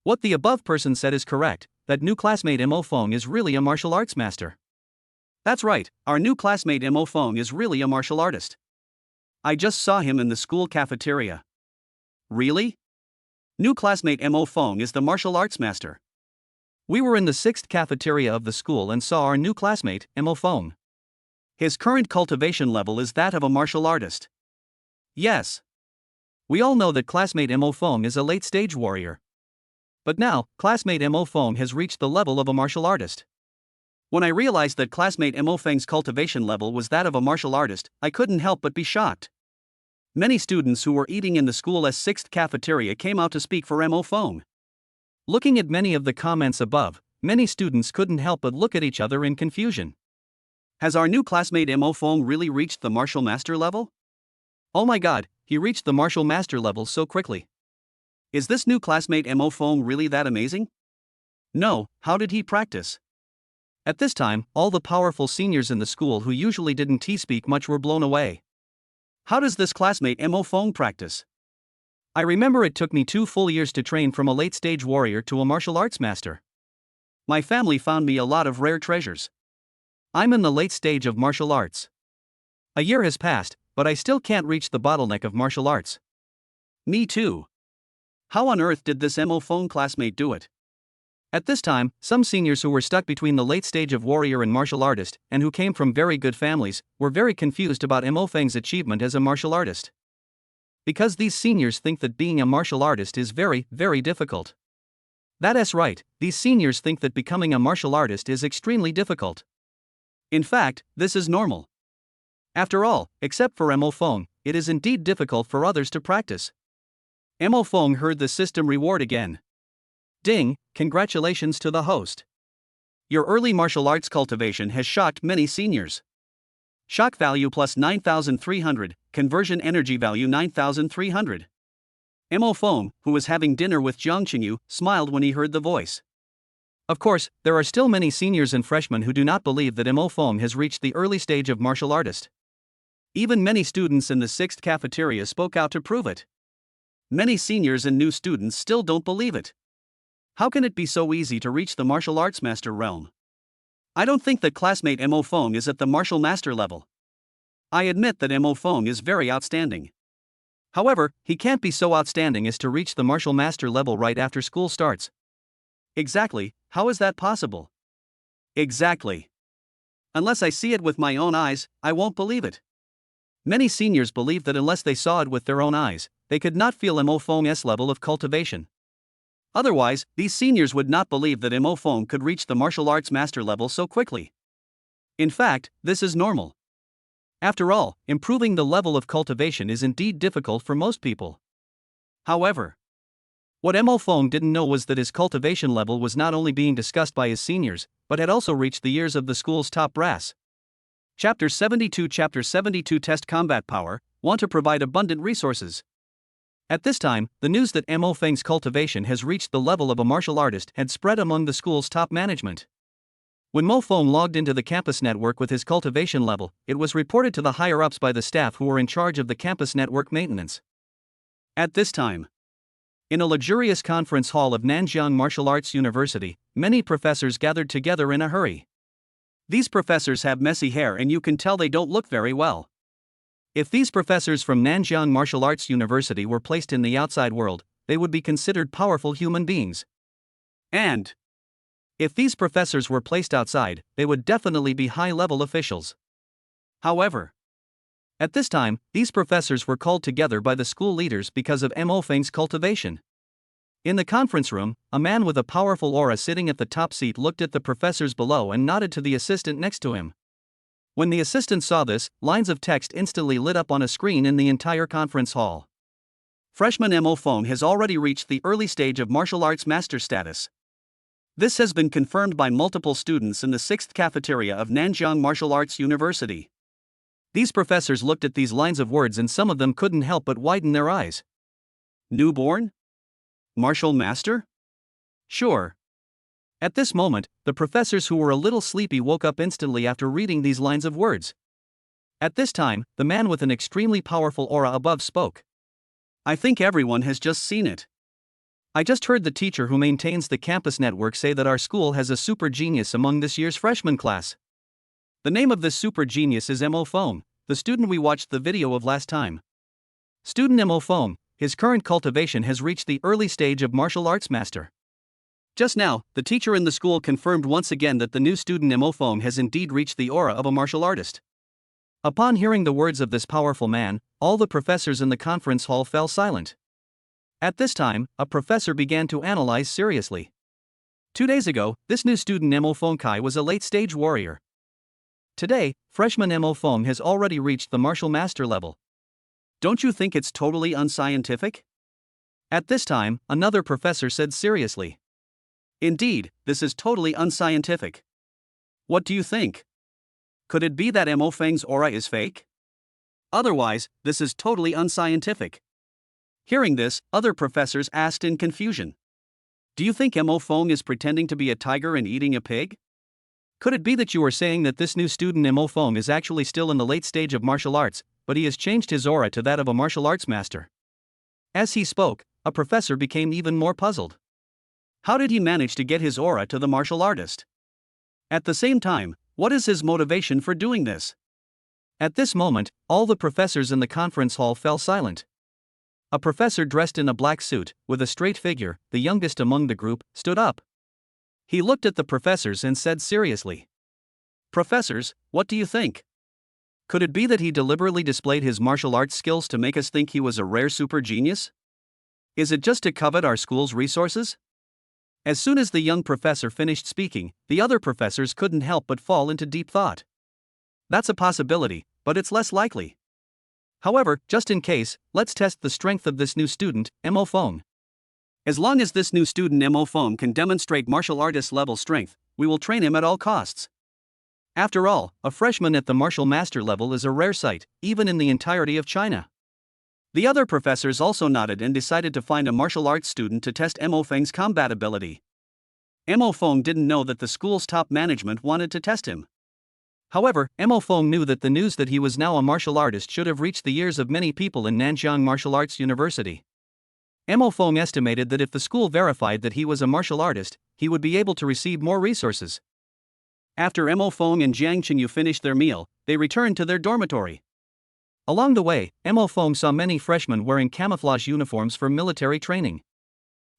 What the above person said is correct, that new classmate Mo Feng is really a martial arts master. That's right, our new classmate Mo Feng is really a martial artist. I just saw him in the school cafeteria. Really? New classmate Mo Feng is the martial arts master. We were in the 6th cafeteria of the school and saw our new classmate, Mo Feng. His current cultivation level is that of a martial artist. Yes. We all know that classmate Mo Feng is a late-stage warrior. But now, classmate Mo Feng has reached the level of a martial artist. When I realized that classmate Mo Feng's cultivation level was that of a martial artist, I couldn't help but be shocked. Many students who were eating in the school's 6th cafeteria came out to speak for Mo Feng. Looking at many of the comments above, many students couldn't help but look at each other in confusion. Has our new classmate Mo Fong really reached the martial master level? Oh my god, he reached the martial master level so quickly. Is this new classmate Mo Fong really that amazing? No, how did he practice? At this time, all the powerful seniors in the school who usually didn't speak much were blown away. How does this classmate Mo Fong practice? I remember it took me 2 full years to train from a late-stage warrior to a martial arts master. My family found me a lot of rare treasures. I'm in the late stage of martial arts. A year has passed, but I still can't reach the bottleneck of martial arts. Me too. How on earth did this Mo Fong classmate do it? At this time, some seniors who were stuck between the late stage of warrior and martial artist, and who came from very good families, were very confused about Mo Feng's achievement as a martial artist. Because these seniors think that being a martial artist is very, very difficult. That's right, these seniors think that becoming a martial artist is extremely difficult. In fact, this is normal. After all, except for Mo Fong, it is indeed difficult for others to practice. Mo Fong heard the system reward again. Ding, congratulations to the host. Your early martial arts cultivation has shocked many seniors. Shock value plus 9,300, conversion energy value 9,300. Mo Fong, who was having dinner with Jiang Qingyu, smiled when he heard the voice. Of course, there are still many seniors and freshmen who do not believe that Mo Fong has reached the early stage of martial artist. Even many students in the 6th cafeteria spoke out to prove it. Many seniors and new students still don't believe it. How can it be so easy to reach the martial arts master realm? I don't think that classmate Mo Fong is at the martial master level. I admit that Mo Fong is very outstanding. However, he can't be so outstanding as to reach the martial master level right after school starts. Exactly, how is that possible? Exactly. Unless I see it with my own eyes, I won't believe it. Many seniors believe that unless they saw it with their own eyes, they could not feel Mo Fong's level of cultivation. Otherwise, these seniors would not believe that Mo Fong could reach the martial arts master level so quickly. In fact, this is normal. After all, improving the level of cultivation is indeed difficult for most people. However, what Mo Fong didn't know was that his cultivation level was not only being discussed by his seniors, but had also reached the ears of the school's top brass. Chapter 72 Test Combat Power, want to provide abundant resources. At this time, the news that Mo Feng's cultivation has reached the level of a martial artist had spread among the school's top management. When Mo Fong logged into the campus network with his cultivation level, it was reported to the higher-ups by the staff who were in charge of the campus network maintenance. At this time, in a luxurious conference hall of Nanjiang Martial Arts University, many professors gathered together in a hurry. These professors have messy hair and you can tell they don't look very well. If these professors from Nanjiang Martial Arts University were placed in the outside world, they would be considered powerful human beings. And if these professors were placed outside, they would definitely be high-level officials. However, at this time, these professors were called together by the school leaders because of Mo Feng's cultivation. In the conference room, a man with a powerful aura sitting at the top seat looked at the professors below and nodded to the assistant next to him. When the assistant saw this, lines of text instantly lit up on a screen in the entire conference hall. Freshman Mo Fong has already reached the early stage of martial arts master status. This has been confirmed by multiple students in the 6th cafeteria of Nanjiang Martial Arts University. These professors looked at these lines of words and some of them couldn't help but widen their eyes. Newborn? Martial master? Sure. At this moment, the professors who were a little sleepy woke up instantly after reading these lines of words. At this time, the man with an extremely powerful aura above spoke. I think everyone has just seen it. I just heard the teacher who maintains the campus network say that our school has a super genius among this year's freshman class. The name of this super genius is Mo Fong, the student we watched the video of last time. Student Mo Fong, his current cultivation has reached the early stage of martial arts master. Just now, the teacher in the school confirmed once again that the new student Mo Fong has indeed reached the aura of a martial artist. Upon hearing the words of this powerful man, all the professors in the conference hall fell silent. At this time, a professor began to analyze seriously. 2 days ago, this new student Mo Fong Kai was a late-stage warrior. Today, freshman Mo Fong has already reached the martial master level. Don't you think it's totally unscientific? At this time, another professor said seriously. Indeed, this is totally unscientific. What do you think? Could it be that Mo Feng's aura is fake? Otherwise, this is totally unscientific. Hearing this, other professors asked in confusion. Do you think Mo Feng is pretending to be a tiger and eating a pig? Could it be that you are saying that this new student Mo Feng is actually still in the late stage of martial arts, but he has changed his aura to that of a martial arts master? As he spoke, a professor became even more puzzled. How did he manage to get his aura to the martial artist? At the same time, what is his motivation for doing this? At this moment, all the professors in the conference hall fell silent. A professor dressed in a black suit, with a straight figure, the youngest among the group, stood up. He looked at the professors and said seriously, "Professors, what do you think? Could it be that he deliberately displayed his martial arts skills to make us think he was a rare super genius? Is it just to covet our school's resources?" As soon as the young professor finished speaking, the other professors couldn't help but fall into deep thought. That's a possibility, but it's less likely. However, just in case, let's test the strength of this new student, Mo Feng. As long as this new student Mo Feng can demonstrate martial artist level strength, we will train him at all costs. After all, a freshman at the martial master level is a rare sight, even in the entirety of China. The other professors also nodded and decided to find a martial arts student to test Mo Feng's combat ability. Mo Feng didn't know that the school's top management wanted to test him. However, Mo Feng knew that the news that he was now a martial artist should have reached the ears of many people in Nanjiang Martial Arts University. Mo Feng estimated that if the school verified that he was a martial artist, he would be able to receive more resources. After Mo Feng and Jiang Qingyu finished their meal, they returned to their dormitory. Along the way, Mo Feng saw many freshmen wearing camouflage uniforms for military training.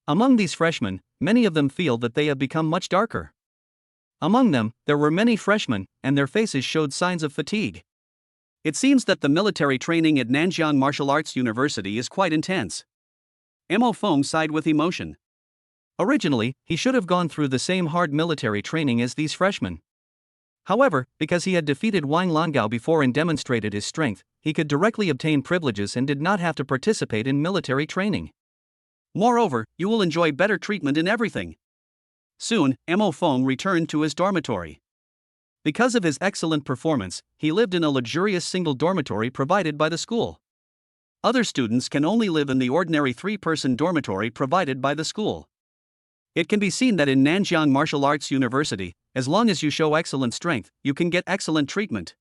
Among these freshmen, many of them feel that they have become much darker. Among them, there were many freshmen, and their faces showed signs of fatigue. It seems that the military training at Nanjiang Martial Arts University is quite intense. Mo Feng sighed with emotion. Originally, he should have gone through the same hard military training as these freshmen. However, because he had defeated Wang Longao before and demonstrated his strength, he could directly obtain privileges and did not have to participate in military training. Moreover, you will enjoy better treatment in everything. Soon, Mo Feng returned to his dormitory. Because of his excellent performance, he lived in a luxurious single dormitory provided by the school. Other students can only live in the ordinary 3-person dormitory provided by the school. It can be seen that in Nanjiang Martial Arts University, as long as you show excellent strength, you can get excellent treatment.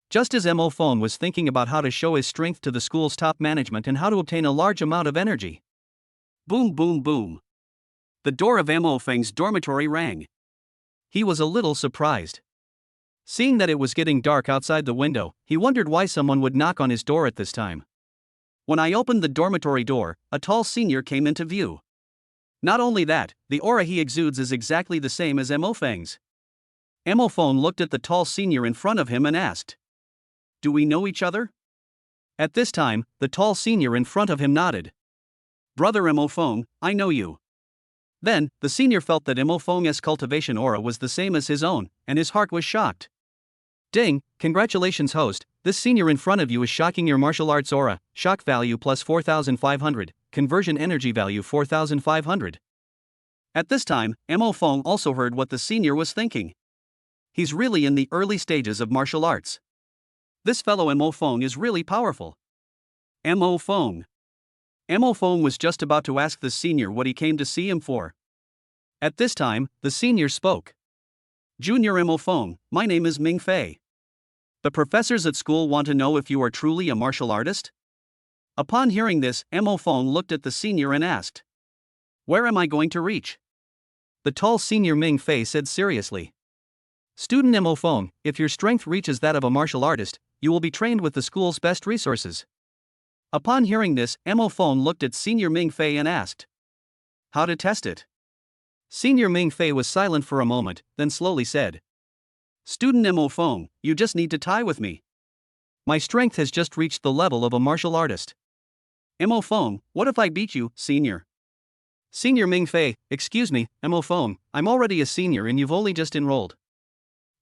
Just as Mo Feng was thinking about how to show his strength to the school's top management and how to obtain a large amount of energy. Boom boom boom. The door of Mo Feng's dormitory rang. He was a little surprised. Seeing that it was getting dark outside the window, he wondered why someone would knock on his door at this time. When I opened the dormitory door, a tall senior came into view. Not only that, the aura he exudes is exactly the same as Mo Feng's. Mo Feng looked at the tall senior in front of him and asked, "Do we know each other?" At this time, the tall senior in front of him nodded. "Brother Mo Feng, I know you." Then, the senior felt that Mo Feng's cultivation aura was the same as his own, and his heart was shocked. "Ding, congratulations host, this senior in front of you is shocking your martial arts aura, shock value plus 4,500, conversion energy value 4,500. At this time, Mo Feng also heard what the senior was thinking. He's really in the early stages of martial arts. This fellow Mo Feng is really powerful. Mo Feng. Mo Feng was just about to ask the senior what he came to see him for. At this time, the senior spoke. "Junior Mo Feng, my name is Ming Fei. The professors at school want to know if you are truly a martial artist?" Upon hearing this, Mo Feng looked at the senior and asked, "Where am I going to reach?" The tall senior Ming Fei said seriously, "Student Mo Feng, if your strength reaches that of a martial artist, you will be trained with the school's best resources." Upon hearing this, Mo Feng looked at Senior Ming Fei and asked, "How to test it?" Senior Ming Fei was silent for a moment, then slowly said, "Student Mo Feng, you just need to tie with me. My strength has just reached the level of a martial artist." "Mo Feng, what if I beat you, senior?" Senior Ming Fei, "Excuse me, Mo Feng, I'm already a senior and you've only just enrolled.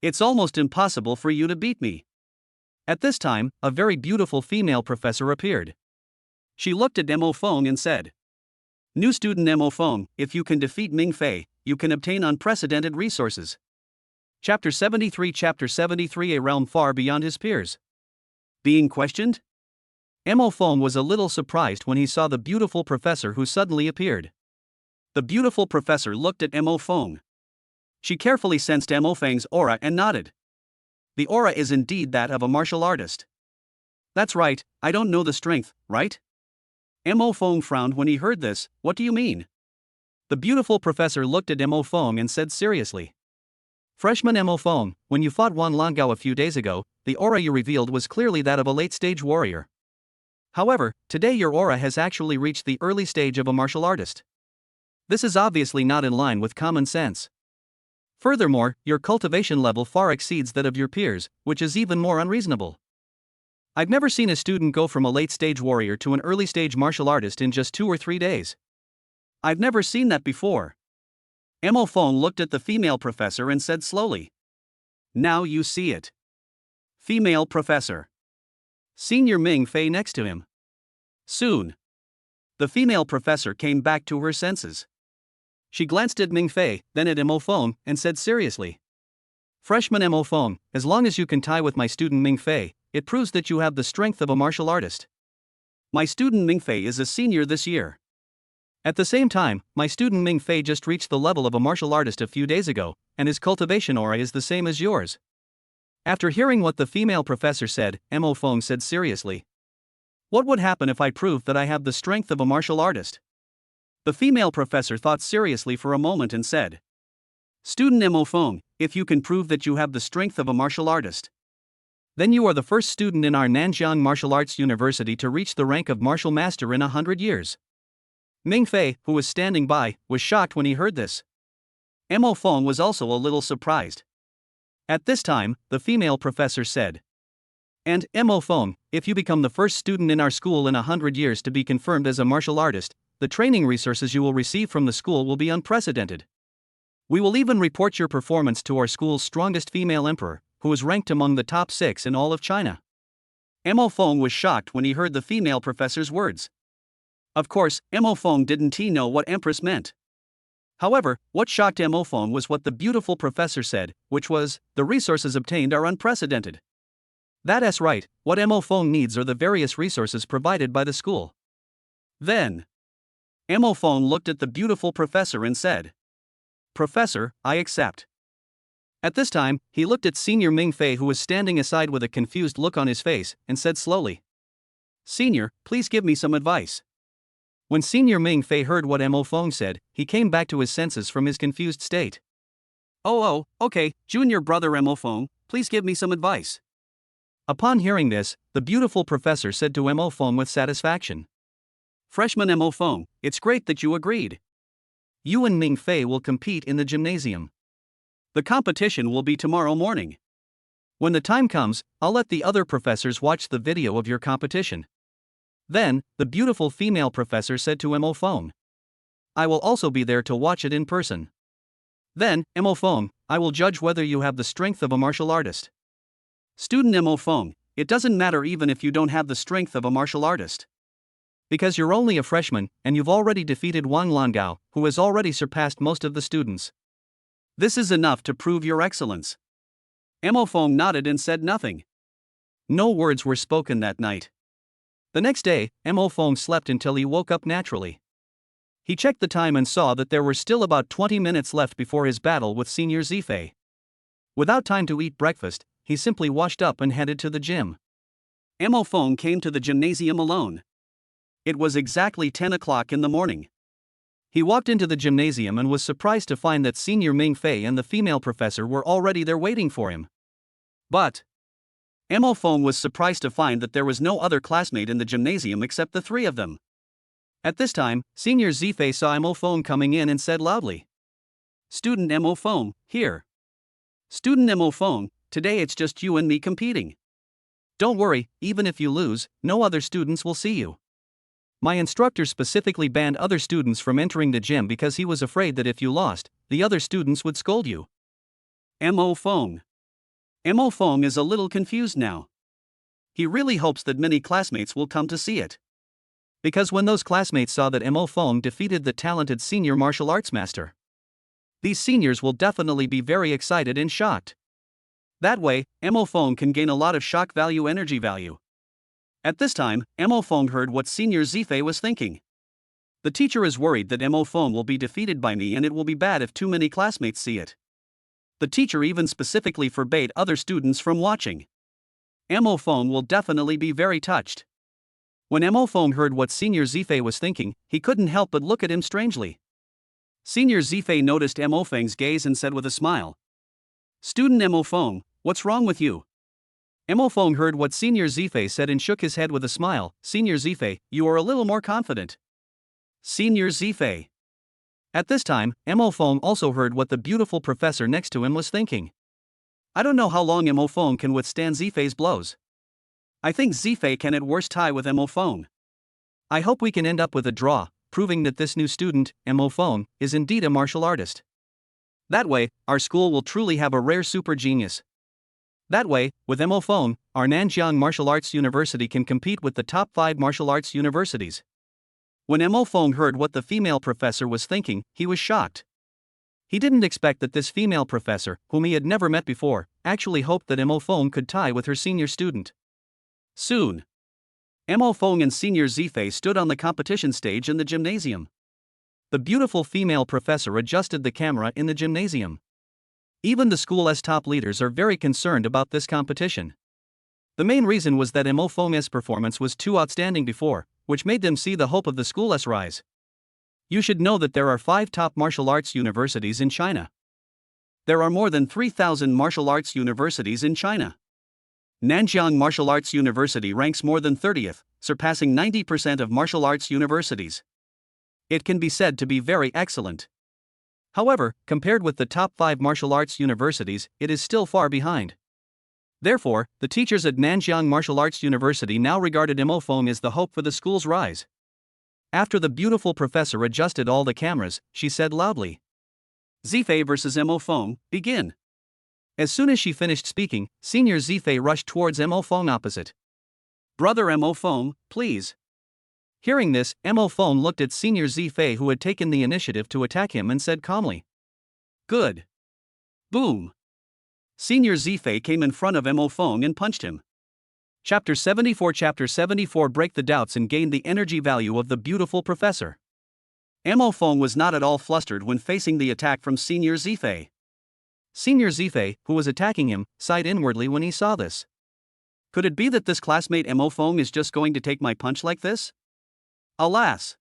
It's almost impossible for you to beat me." At this time, a very beautiful female professor appeared. She looked at Mo Feng and said, "New student Mo Feng, if you can defeat Ming Fei, you can obtain unprecedented resources. Chapter 73, A realm far beyond his peers. Being questioned? Mo Feng was a little surprised when he saw the beautiful professor who suddenly appeared. The beautiful professor looked at Mo Feng. She carefully sensed Mo Feng's aura and nodded. The aura is indeed that of a martial artist. That's right, I don't know the strength, right? Mo Feng frowned when he heard this. What do you mean? The beautiful professor looked at Mo Feng and said seriously. Freshman Mo Feng, when you fought Wan Langao a few days ago, the aura you revealed was clearly that of a late-stage warrior. However, today your aura has actually reached the early stage of a martial artist. This is obviously not in line with common sense. Furthermore, your cultivation level far exceeds that of your peers, which is even more unreasonable. I've never seen a student go from a late-stage warrior to an early-stage martial artist in just 2 or 3 days. I've never seen that before. Mo Feng looked at the female professor and said slowly. Now you see it. Female professor. Senior Ming Fei next to him. Soon. The female professor came back to her senses. She glanced at Ming Fei, then at Mo Feng, and said seriously. Freshman Mo Feng, as long as you can tie with my student Ming Fei, it proves that you have the strength of a martial artist. My student Ming Fei is a senior this year. At the same time, my student Ming Fei just reached the level of a martial artist a few days ago, and his cultivation aura is the same as yours. After hearing what the female professor said, Mo Feng said seriously. What would happen if I proved that I have the strength of a martial artist? The female professor thought seriously for a moment and said. Student Mo Feng, if you can prove that you have the strength of a martial artist, then you are the first student in our Nanjiang Martial Arts University to reach the rank of martial master in 100 years. Ming Fei, who was standing by, was shocked when he heard this. Mo Feng was also a little surprised. At this time, the female professor said. And, Mo Feng, if you become the first student in our school in 100 years to be confirmed as a martial artist, the training resources you will receive from the school will be unprecedented. We will even report your performance to our school's strongest female emperor, who is ranked among the top 6 in all of China. Mo Feng was shocked when he heard the female professor's words. Of course, Mo Feng didn't know what empress meant. However, what shocked Mo Feng was what the beautiful professor said, which was, the resources obtained are unprecedented. That's right, what Mo Feng needs are the various resources provided by the school. Then, Mo Feng looked at the beautiful professor and said. Professor, I accept. At this time, he looked at Senior Ming Fei who was standing aside with a confused look on his face, and said slowly. Senior, please give me some advice. When Senior Ming Fei heard what Mo Feng said, he came back to his senses from his confused state. Oh, okay, junior brother Mo Feng, please give me some advice. Upon hearing this, the beautiful professor said to Mo Feng with satisfaction. Freshman Mo Feng, it's great that you agreed. You and Ming Fei will compete in the gymnasium. The competition will be tomorrow morning. When the time comes, I'll let the other professors watch the video of your competition. Then, the beautiful female professor said to Mo Feng. I will also be there to watch it in person. Then, Mo Feng, I will judge whether you have the strength of a martial artist. Student Mo Feng, it doesn't matter even if you don't have the strength of a martial artist. Because you're only a freshman, and you've already defeated Wang Langao, who has already surpassed most of the students. This is enough to prove your excellence. Mo Feng nodded and said nothing. No words were spoken that night. The next day, Mo Feng slept until he woke up naturally. He checked the time and saw that there were still about 20 minutes left before his battle with Senior Zifei. Without time to eat breakfast, he simply washed up and headed to the gym. Mo Feng came to the gymnasium alone. It was exactly 10 o'clock in the morning. He walked into the gymnasium and was surprised to find that Senior Ming Fei and the female professor were already there waiting for him. But Mo Feng was surprised to find that there was no other classmate in the gymnasium except the 3 of them. At this time, Senior Zifei saw Mo Feng coming in and said loudly. Student Mo Feng, here. Student Mo Feng, today it's just you and me competing. Don't worry, even if you lose, no other students will see you. My instructor specifically banned other students from entering the gym because he was afraid that if you lost, the other students would scold you. Mo Feng. Mo Feng is a little confused now. He really hopes that many classmates will come to see it. Because when those classmates saw that Mo Feng defeated the talented senior martial arts master, These seniors will definitely be very excited and shocked. That way, Mo Fong can gain a lot of shock value energy value. At this time, Mo Fong heard what Senior Zifei was thinking. The teacher is worried that Mo Fong will be defeated by me and it will be bad if too many classmates see it. The teacher even specifically forbade other students from watching. Mo Fong will definitely be very touched. When Mo Fong heard what Senior Zifei was thinking, he couldn't help but look at him strangely. Senior Zifei noticed Mo Feng's gaze and said with a smile, "Student Mo Fong, what's wrong with you?" Mo Fong heard what Senior Zifei said and shook his head with a smile. "Senior Zifei, you are a little more confident." Senior Zifei. At this time, Mo Fong also heard what the beautiful professor next to him was thinking. I don't know how long Mo Fong can withstand Zifei's blows. I think Zifei can at worst tie with Mo Fong. I hope we can end up with a draw, proving that this new student, Mo Fong, is indeed a martial artist. That way, our school will truly have a rare super genius. That way, with Mo Fong, our Nanjiang Martial Arts University can compete with the top 5 martial arts universities. When Mo Fong heard what the female professor was thinking, he was shocked. He didn't expect that this female professor, whom he had never met before, actually hoped that Mo Fong could tie with her senior student. Soon, Mo Fong and Senior Zifei stood on the competition stage in the gymnasium. The beautiful female professor adjusted the camera in the gymnasium. Even the school's top leaders are very concerned about this competition. The main reason was that Mo Fong's performance was too outstanding before, which made them see the hope of the school's rise. You should know that there are 5 top martial arts universities in China. There are more than 3,000 martial arts universities in China. Nanjiang Martial Arts University ranks more than 30th, surpassing 90% of martial arts universities. It can be said to be very excellent. However, compared with the top 5 martial arts universities, it is still far behind. Therefore, the teachers at Nanjiang Martial Arts University now regarded Mo Fong as the hope for the school's rise. After the beautiful professor adjusted all the cameras, she said loudly, "Zifei versus Mo Fong, begin." As soon as she finished speaking, Senior Zifei rushed towards Mo Fong opposite. "Brother Mo Fong, please." Hearing this, Mo Fong looked at Senior Zifei, who had taken the initiative to attack him, and said calmly, "Good." Boom. Senior Zifei came in front of Mo Fong and punched him. Chapter 74 Break the doubts and gain the energy value of the beautiful professor. Mo Fong was not at all flustered when facing the attack from Senior Zifei. Senior Zifei, who was attacking him, sighed inwardly when he saw this. Could it be that this classmate Mo Fong is just going to take my punch like this? Alas!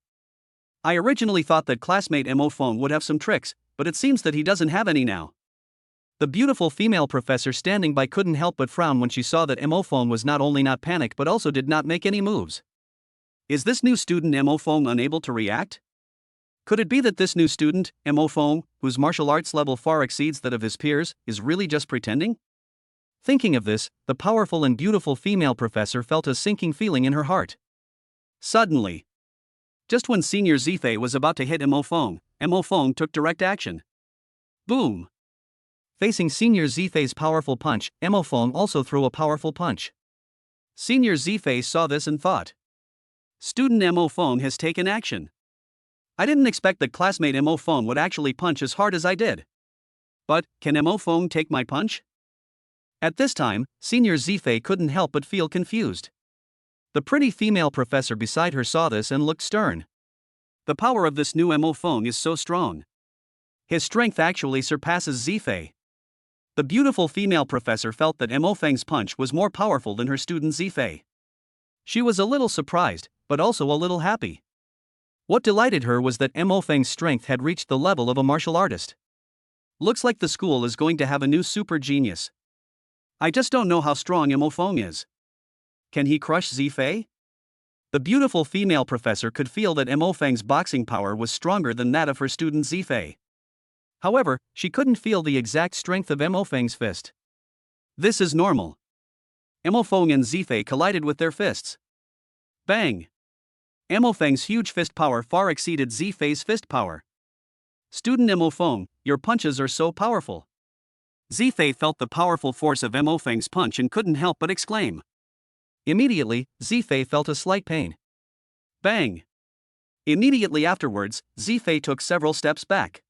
I originally thought that classmate Mo Fong would have some tricks, but it seems that he doesn't have any now. The beautiful female professor standing by couldn't help but frown when she saw that Mo Fong was not only not panicked but also did not make any moves. Is this new student Mo Fong unable to react? Could it be that this new student, Mo Fong, whose martial arts level far exceeds that of his peers, is really just pretending? Thinking of this, the powerful and beautiful female professor felt a sinking feeling in her heart. Suddenly, just when Senior Zifei was about to hit Mo Fong took direct action. Boom! Facing Senior Zifei's powerful punch, Mo Fong also threw a powerful punch. Senior Zifei saw this and thought, "Student Mo Fong has taken action. I didn't expect that classmate Mo Fong would actually punch as hard as I did. But, can Mo Fong take my punch?" At this time, Senior Zifei couldn't help but feel confused. The pretty female professor beside her saw this and looked stern. The power of this new Mo Fong is so strong. His strength actually surpasses Zifei. The beautiful female professor felt that Mo Feng's punch was more powerful than her student Zifei. She was a little surprised, but also a little happy. What delighted her was that Mo Feng's strength had reached the level of a martial artist. Looks like the school is going to have a new super genius. I just don't know how strong Mo Fong is. Can he crush Zifei? The beautiful female professor could feel that Mo Feng's boxing power was stronger than that of her student Zifei. However, she couldn't feel the exact strength of Mo Feng's fist. This is normal. Mo Fong and Zifei collided with their fists. Bang! Mo Feng's huge fist power far exceeded Zifei's fist power. Student Mo Fong, your punches are so powerful. Zifei felt the powerful force of Mo Feng's punch and couldn't help but exclaim. Immediately, Zifei felt a slight pain. Bang! Immediately afterwards, Zifei took several steps back.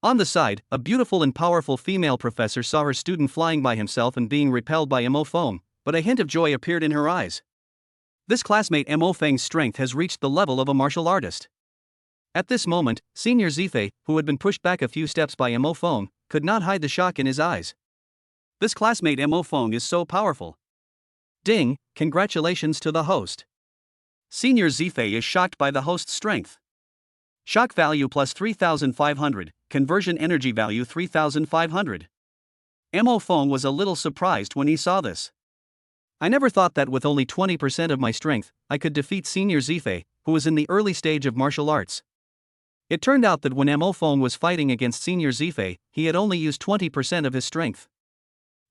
On the side, a beautiful and powerful female professor saw her student flying by himself and being repelled by Mo Feng, but a hint of joy appeared in her eyes. This classmate Mo Feng's strength has reached the level of a martial artist. At this moment, Senior Zifei, who had been pushed back a few steps by Mo Feng, could not hide the shock in his eyes. This classmate Mo Feng is so powerful. Ding, congratulations to the host. Senior Zifei is shocked by the host's strength. Shock value plus 3,500, conversion energy value 3,500. Mo Feng was a little surprised when he saw this. I never thought that with only 20% of my strength, I could defeat Senior Zifei, who was in the early stage of martial arts. It turned out that when Mo Feng was fighting against Senior Zifei, he had only used 20% of his strength.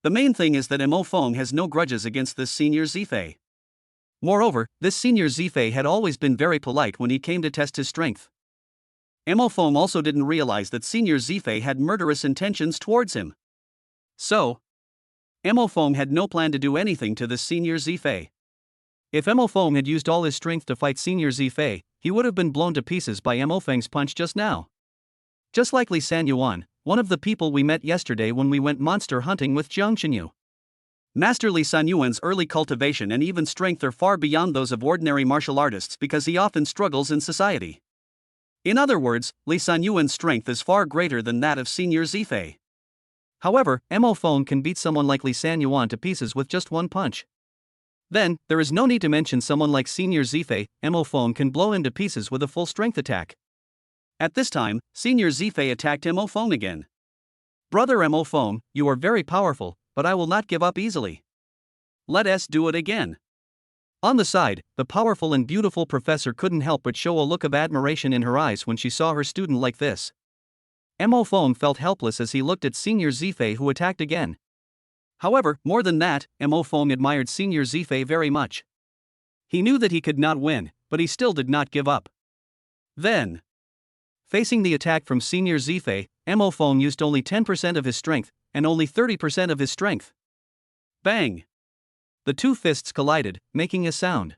The main thing is that Mo Feng has no grudges against this Senior Zifei. Moreover, this Senior Zifei had always been very polite when he came to test his strength. Mo Feng also didn't realize that Senior Zifei had murderous intentions towards him. So, Mo Feng had no plan to do anything to this Senior Zifei. If Mo Feng had used all his strength to fight Senior Zifei, he would have been blown to pieces by Mo Feng's punch just now. Just like Li Sanyuan, one of the people we met yesterday when we went monster hunting with Jiang Chenyu. Master Li Sanyuan's early cultivation and even strength are far beyond those of ordinary martial artists because he often struggles in society. In other words, Li Sanyuan's strength is far greater than that of Senior Zifei. However, Mo Feng can beat someone like Li Sanyuan to pieces with just one punch. Then, there is no need to mention someone like Senior Zifei. Mo Feng can blow him to pieces with a full strength attack. At this time, Senior Zifei attacked Mo Feng again. Brother Mo Feng, you are very powerful, but I will not give up easily. Let us do it again. On the side, the powerful and beautiful professor couldn't help but show a look of admiration in her eyes when she saw her student like this. Mo Feng felt helpless as he looked at Senior Zifei, who attacked again. However, more than that, Mo Feng admired Senior Zifei very much. He knew that he could not win, but he still did not give up. Then, facing the attack from Senior Zifei, Mo Feng used only 10% of his strength, and only 30% of his strength. Bang! The two fists collided, making a sound.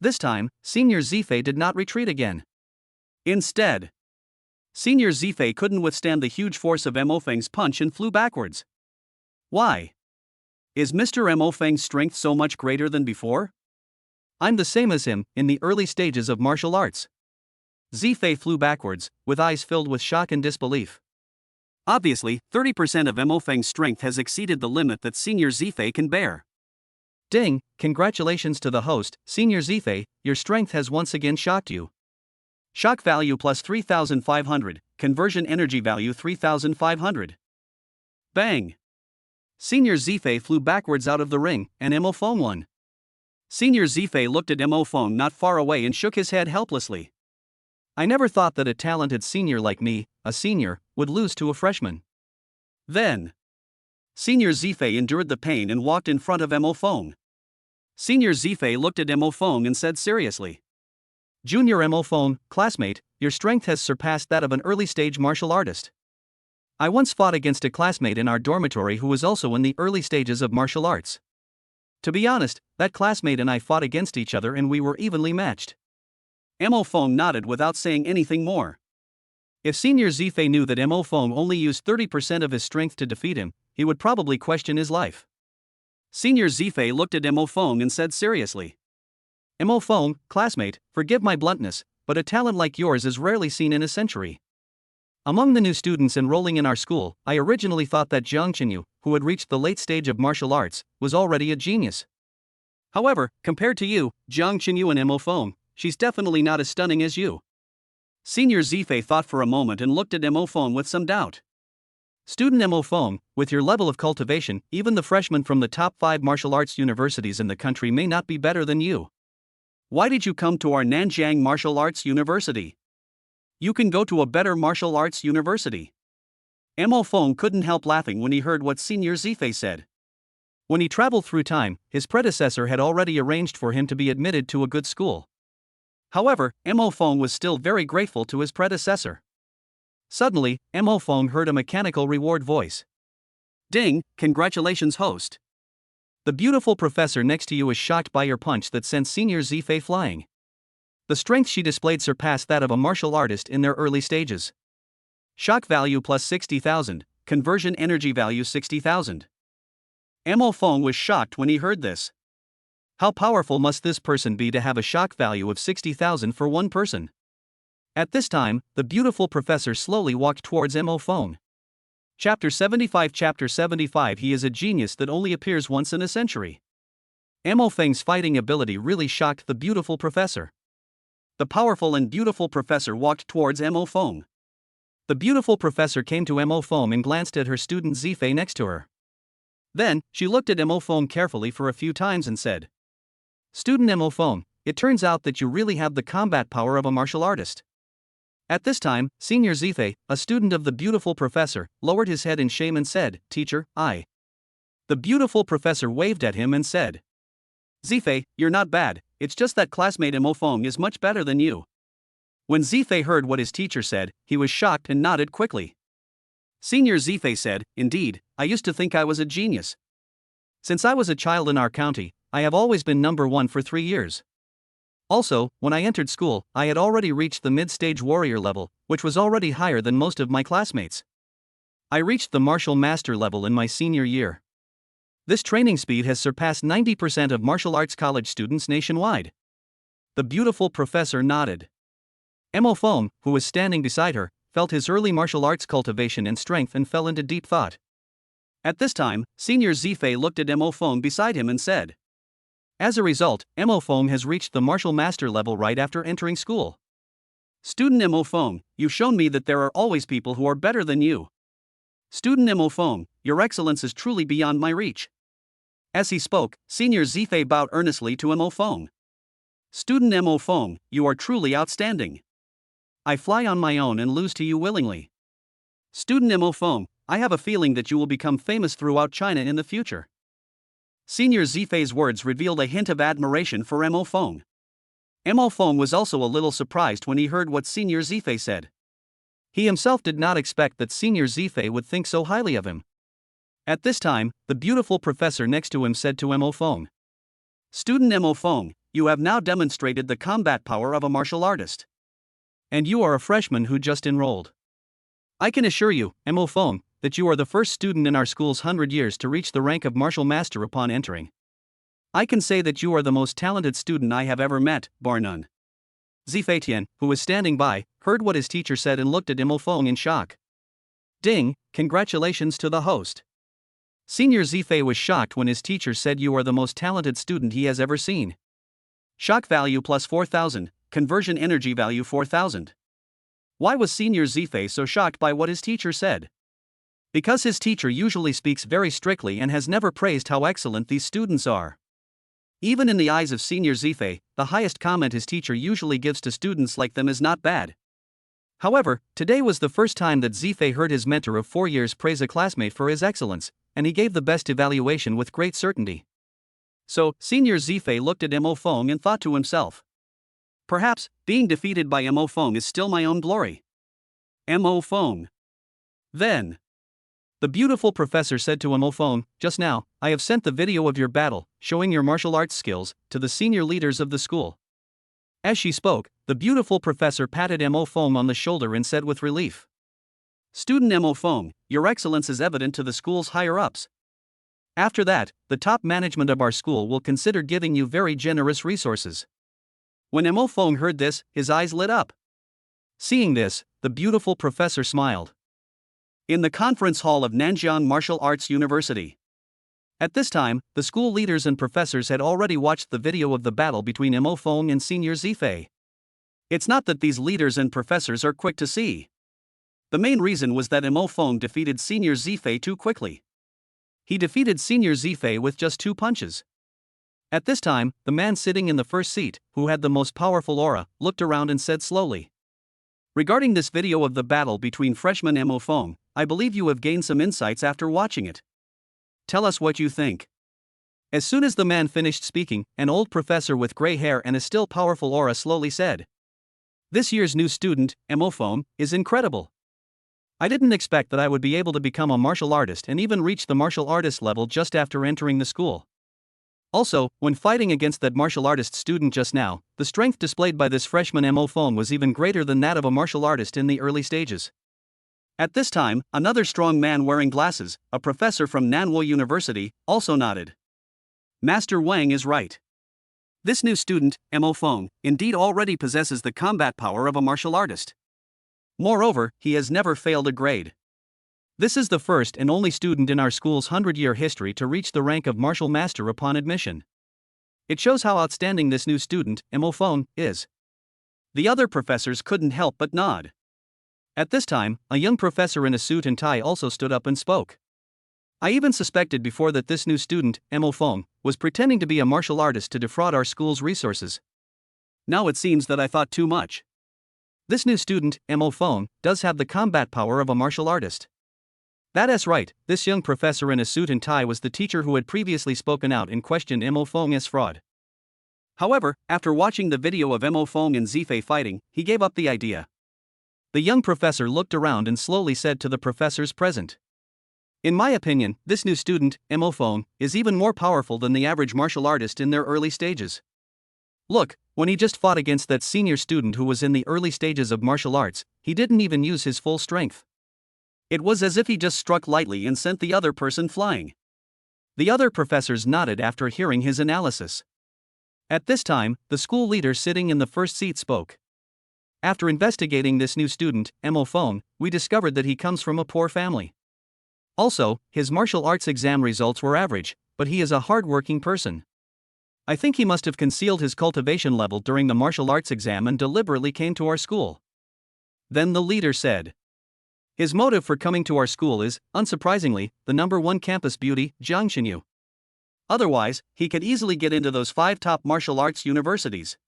This time, Senior Zifei did not retreat again. Instead, Senior Zifei couldn't withstand the huge force of Mo Feng's punch and flew backwards. Why? Is Mr. Mo Feng's strength so much greater than before? I'm the same as him, in the early stages of martial arts. Zifei flew backwards, with eyes filled with shock and disbelief. Obviously, 30% of Mo Feng's strength has exceeded the limit that Senior Zifei can bear. Ding, congratulations to the host, Senior Zifei, your strength has once again shocked you. Shock value plus 3,500, conversion energy value 3,500. Bang! Senior Zifei flew backwards out of the ring, and Mo Feng won. Senior Zifei looked at Mo Feng not far away and shook his head helplessly. I never thought that a talented senior like me, a senior, would lose to a freshman. Then, Senior Zifei endured the pain and walked in front of Mo Feng. Senior Zifei looked at Mo Feng and said seriously, Junior Mo Feng, classmate, your strength has surpassed that of an early-stage martial artist. I once fought against a classmate in our dormitory who was also in the early stages of martial arts. To be honest, that classmate and I fought against each other and we were evenly matched. Mo Feng nodded without saying anything more. If Senior Zifei knew that Mo Feng only used 30% of his strength to defeat him, he would probably question his life. Senior Zifei looked at Mo Feng and said seriously, Mo Feng, classmate, forgive my bluntness, but a talent like yours is rarely seen in a century. Among the new students enrolling in our school, I originally thought that Jiang Chenyu, who had reached the late stage of martial arts, was already a genius. However, compared to you, Jiang Chenyu and Mo Feng, she's definitely not as stunning as you. Senior Zifei thought for a moment and looked at Mo Feng with some doubt. Student Mo Feng, with your level of cultivation, even the freshmen from the top 5 martial arts universities in the country may not be better than you. Why did you come to our Nanjiang Martial Arts University? You can go to a better martial arts university. Mo Feng couldn't help laughing when he heard what Senior Zifei said. When he traveled through time, his predecessor had already arranged for him to be admitted to a good school. However, Mo Feng was still very grateful to his predecessor. Suddenly, Mo Feng heard a mechanical reward voice. Ding, congratulations host. The beautiful professor next to you is shocked by your punch that sent Senior Zifei flying. The strength she displayed surpassed that of a martial artist in their early stages. Shock value plus 60,000, conversion energy value 60,000. Mo Feng was shocked when he heard this. How powerful must this person be to have a shock value of 60,000 for one person? At this time, the beautiful professor slowly walked towards Mo Feng. Chapter 75. Chapter 75. He is a genius that only appears once in a century. Mo Feng's fighting ability really shocked the beautiful professor. The powerful and beautiful professor walked towards Mo Feng. The beautiful professor came to Mo Feng and glanced at her student Zifei next to her. Then, she looked at Mo Feng carefully for a few times and said, "Student Mo Feng, it turns out that you really have the combat power of a martial artist." At this time, Senior Zifei, a student of the beautiful professor, lowered his head in shame and said, "Teacher, I." The beautiful professor waved at him and said, "Zifei, you're not bad, it's just that classmate Mo Feng is much better than you." When Zifei heard what his teacher said, he was shocked and nodded quickly. Senior Zifei said, "Indeed, I used to think I was a genius. Since I was a child in our county, I have always been number 1 for 3 years. Also, when I entered school, I had already reached the mid-stage warrior level, which was already higher than most of my classmates. I reached the martial master level in my senior year. This training speed has surpassed 90% of martial arts college students nationwide." The beautiful professor nodded. Mo Feng, who was standing beside her, felt his early martial arts cultivation and strength and fell into deep thought. At this time, Senior Zifei looked at Mo Feng beside him and said, "As a result, Mo Feng has reached the martial master level right after entering school. Student Mo Feng, you've shown me that there are always people who are better than you. Student Mo Feng, your excellence is truly beyond my reach." As he spoke, Senior Zifei bowed earnestly to Mo Feng. "Student Mo Feng, you are truly outstanding. I fly on my own and lose to you willingly. Student Mo Feng, I have a feeling that you will become famous throughout China in the future." Senior Zifei's words revealed a hint of admiration for Mo Feng. Mo Feng was also a little surprised when he heard what Senior Zifei said. He himself did not expect that Senior Zifei would think so highly of him. At this time, the beautiful professor next to him said to Mo Feng, "Student Mo Feng, you have now demonstrated the combat power of a martial artist. And you are a freshman who just enrolled. I can assure you, Mo Feng, that you are the first student in our school's 100 years to reach the rank of martial master upon entering. I can say that you are the most talented student I have ever met, bar none." Zifei Tian, who was standing by, heard what his teacher said and looked at Mo Feng in shock. Ding, congratulations to the host. Senior Zifei was shocked when his teacher said you are the most talented student he has ever seen. Shock value plus 4,000, conversion energy value 4,000. Why was Senior Zifei so shocked by what his teacher said? Because his teacher usually speaks very strictly and has never praised how excellent these students are. Even in the eyes of Senior Zifei, the highest comment his teacher usually gives to students like them is not bad. However, today was the first time that Zifei heard his mentor of 4 years praise a classmate for his excellence, and he gave the best evaluation with great certainty. So, Senior Zifei looked at Mo Feng and thought to himself, "Perhaps, being defeated by Mo Feng is still my own glory." Mo Feng. Then, the beautiful professor said to Mo Feng, "Just now, I have sent the video of your battle, showing your martial arts skills, to the senior leaders of the school." As she spoke, the beautiful professor patted Mo Feng on the shoulder and said with relief, "Student Mo Feng, your excellence is evident to the school's higher-ups. After that, the top management of our school will consider giving you very generous resources." When Mo Feng heard this, his eyes lit up. Seeing this, the beautiful professor smiled. In the conference hall of Nanjiang Martial Arts University. At this time, the school leaders and professors had already watched the video of the battle between Mo Feng and Senior Zifei. It's not that these leaders and professors are quick to see. The main reason was that Mo Feng defeated Senior Zifei too quickly. He defeated Senior Zifei with just 2 punches. At this time, the man sitting in the first seat, who had the most powerful aura, looked around and said slowly, "Regarding this video of the battle between freshman Mo Feng, I believe you have gained some insights after watching it. Tell us what you think." As soon as the man finished speaking, an old professor with gray hair and a still powerful aura slowly said, "This year's new student, Mo Feng, is incredible. I didn't expect that I would be able to become a martial artist and even reach the martial artist level just after entering the school. Also, when fighting against that martial artist student just now, the strength displayed by this freshman Mo Feng was even greater than that of a martial artist in the early stages. At this time, another strong man wearing glasses, a professor from Nanwo University, also nodded. Master Wang is right. This new student, Mo Feng, indeed already possesses the combat power of a martial artist. Moreover, he has never failed a grade. This is the first and only student in our school's 100-year history to reach the rank of martial master upon admission. It shows how outstanding this new student, Mo Feng, is. The other professors couldn't help but nod. At this time, a young professor in a suit and tie also stood up and spoke. I even suspected before that this new student, Mo Feng, was pretending to be a martial artist to defraud our school's resources. Now it seems that I thought too much. This new student, Mo Feng, does have the combat power of a martial artist. That's right, this young professor in a suit and tie was the teacher who had previously spoken out and questioned Mo Feng as fraud. However, after watching the video of Mo Feng and Zifei fighting, he gave up the idea. The young professor looked around and slowly said to the professors present. In my opinion, this new student, Mo Feng, is even more powerful than the average martial artist in their early stages. Look, when he just fought against that senior student who was in the early stages of martial arts, he didn't even use his full strength. It was as if he just struck lightly and sent the other person flying. The other professors nodded after hearing his analysis. At this time, the school leader sitting in the first seat spoke. After investigating this new student, Mo Feng, we discovered that he comes from a poor family. Also, his martial arts exam results were average, but he is a hard-working person. I think he must have concealed his cultivation level during the martial arts exam and deliberately came to our school. Then the leader said. His motive for coming to our school is, unsurprisingly, the #1 campus beauty, Jiang Xinyu. Otherwise, he could easily get into those 5 top martial arts universities.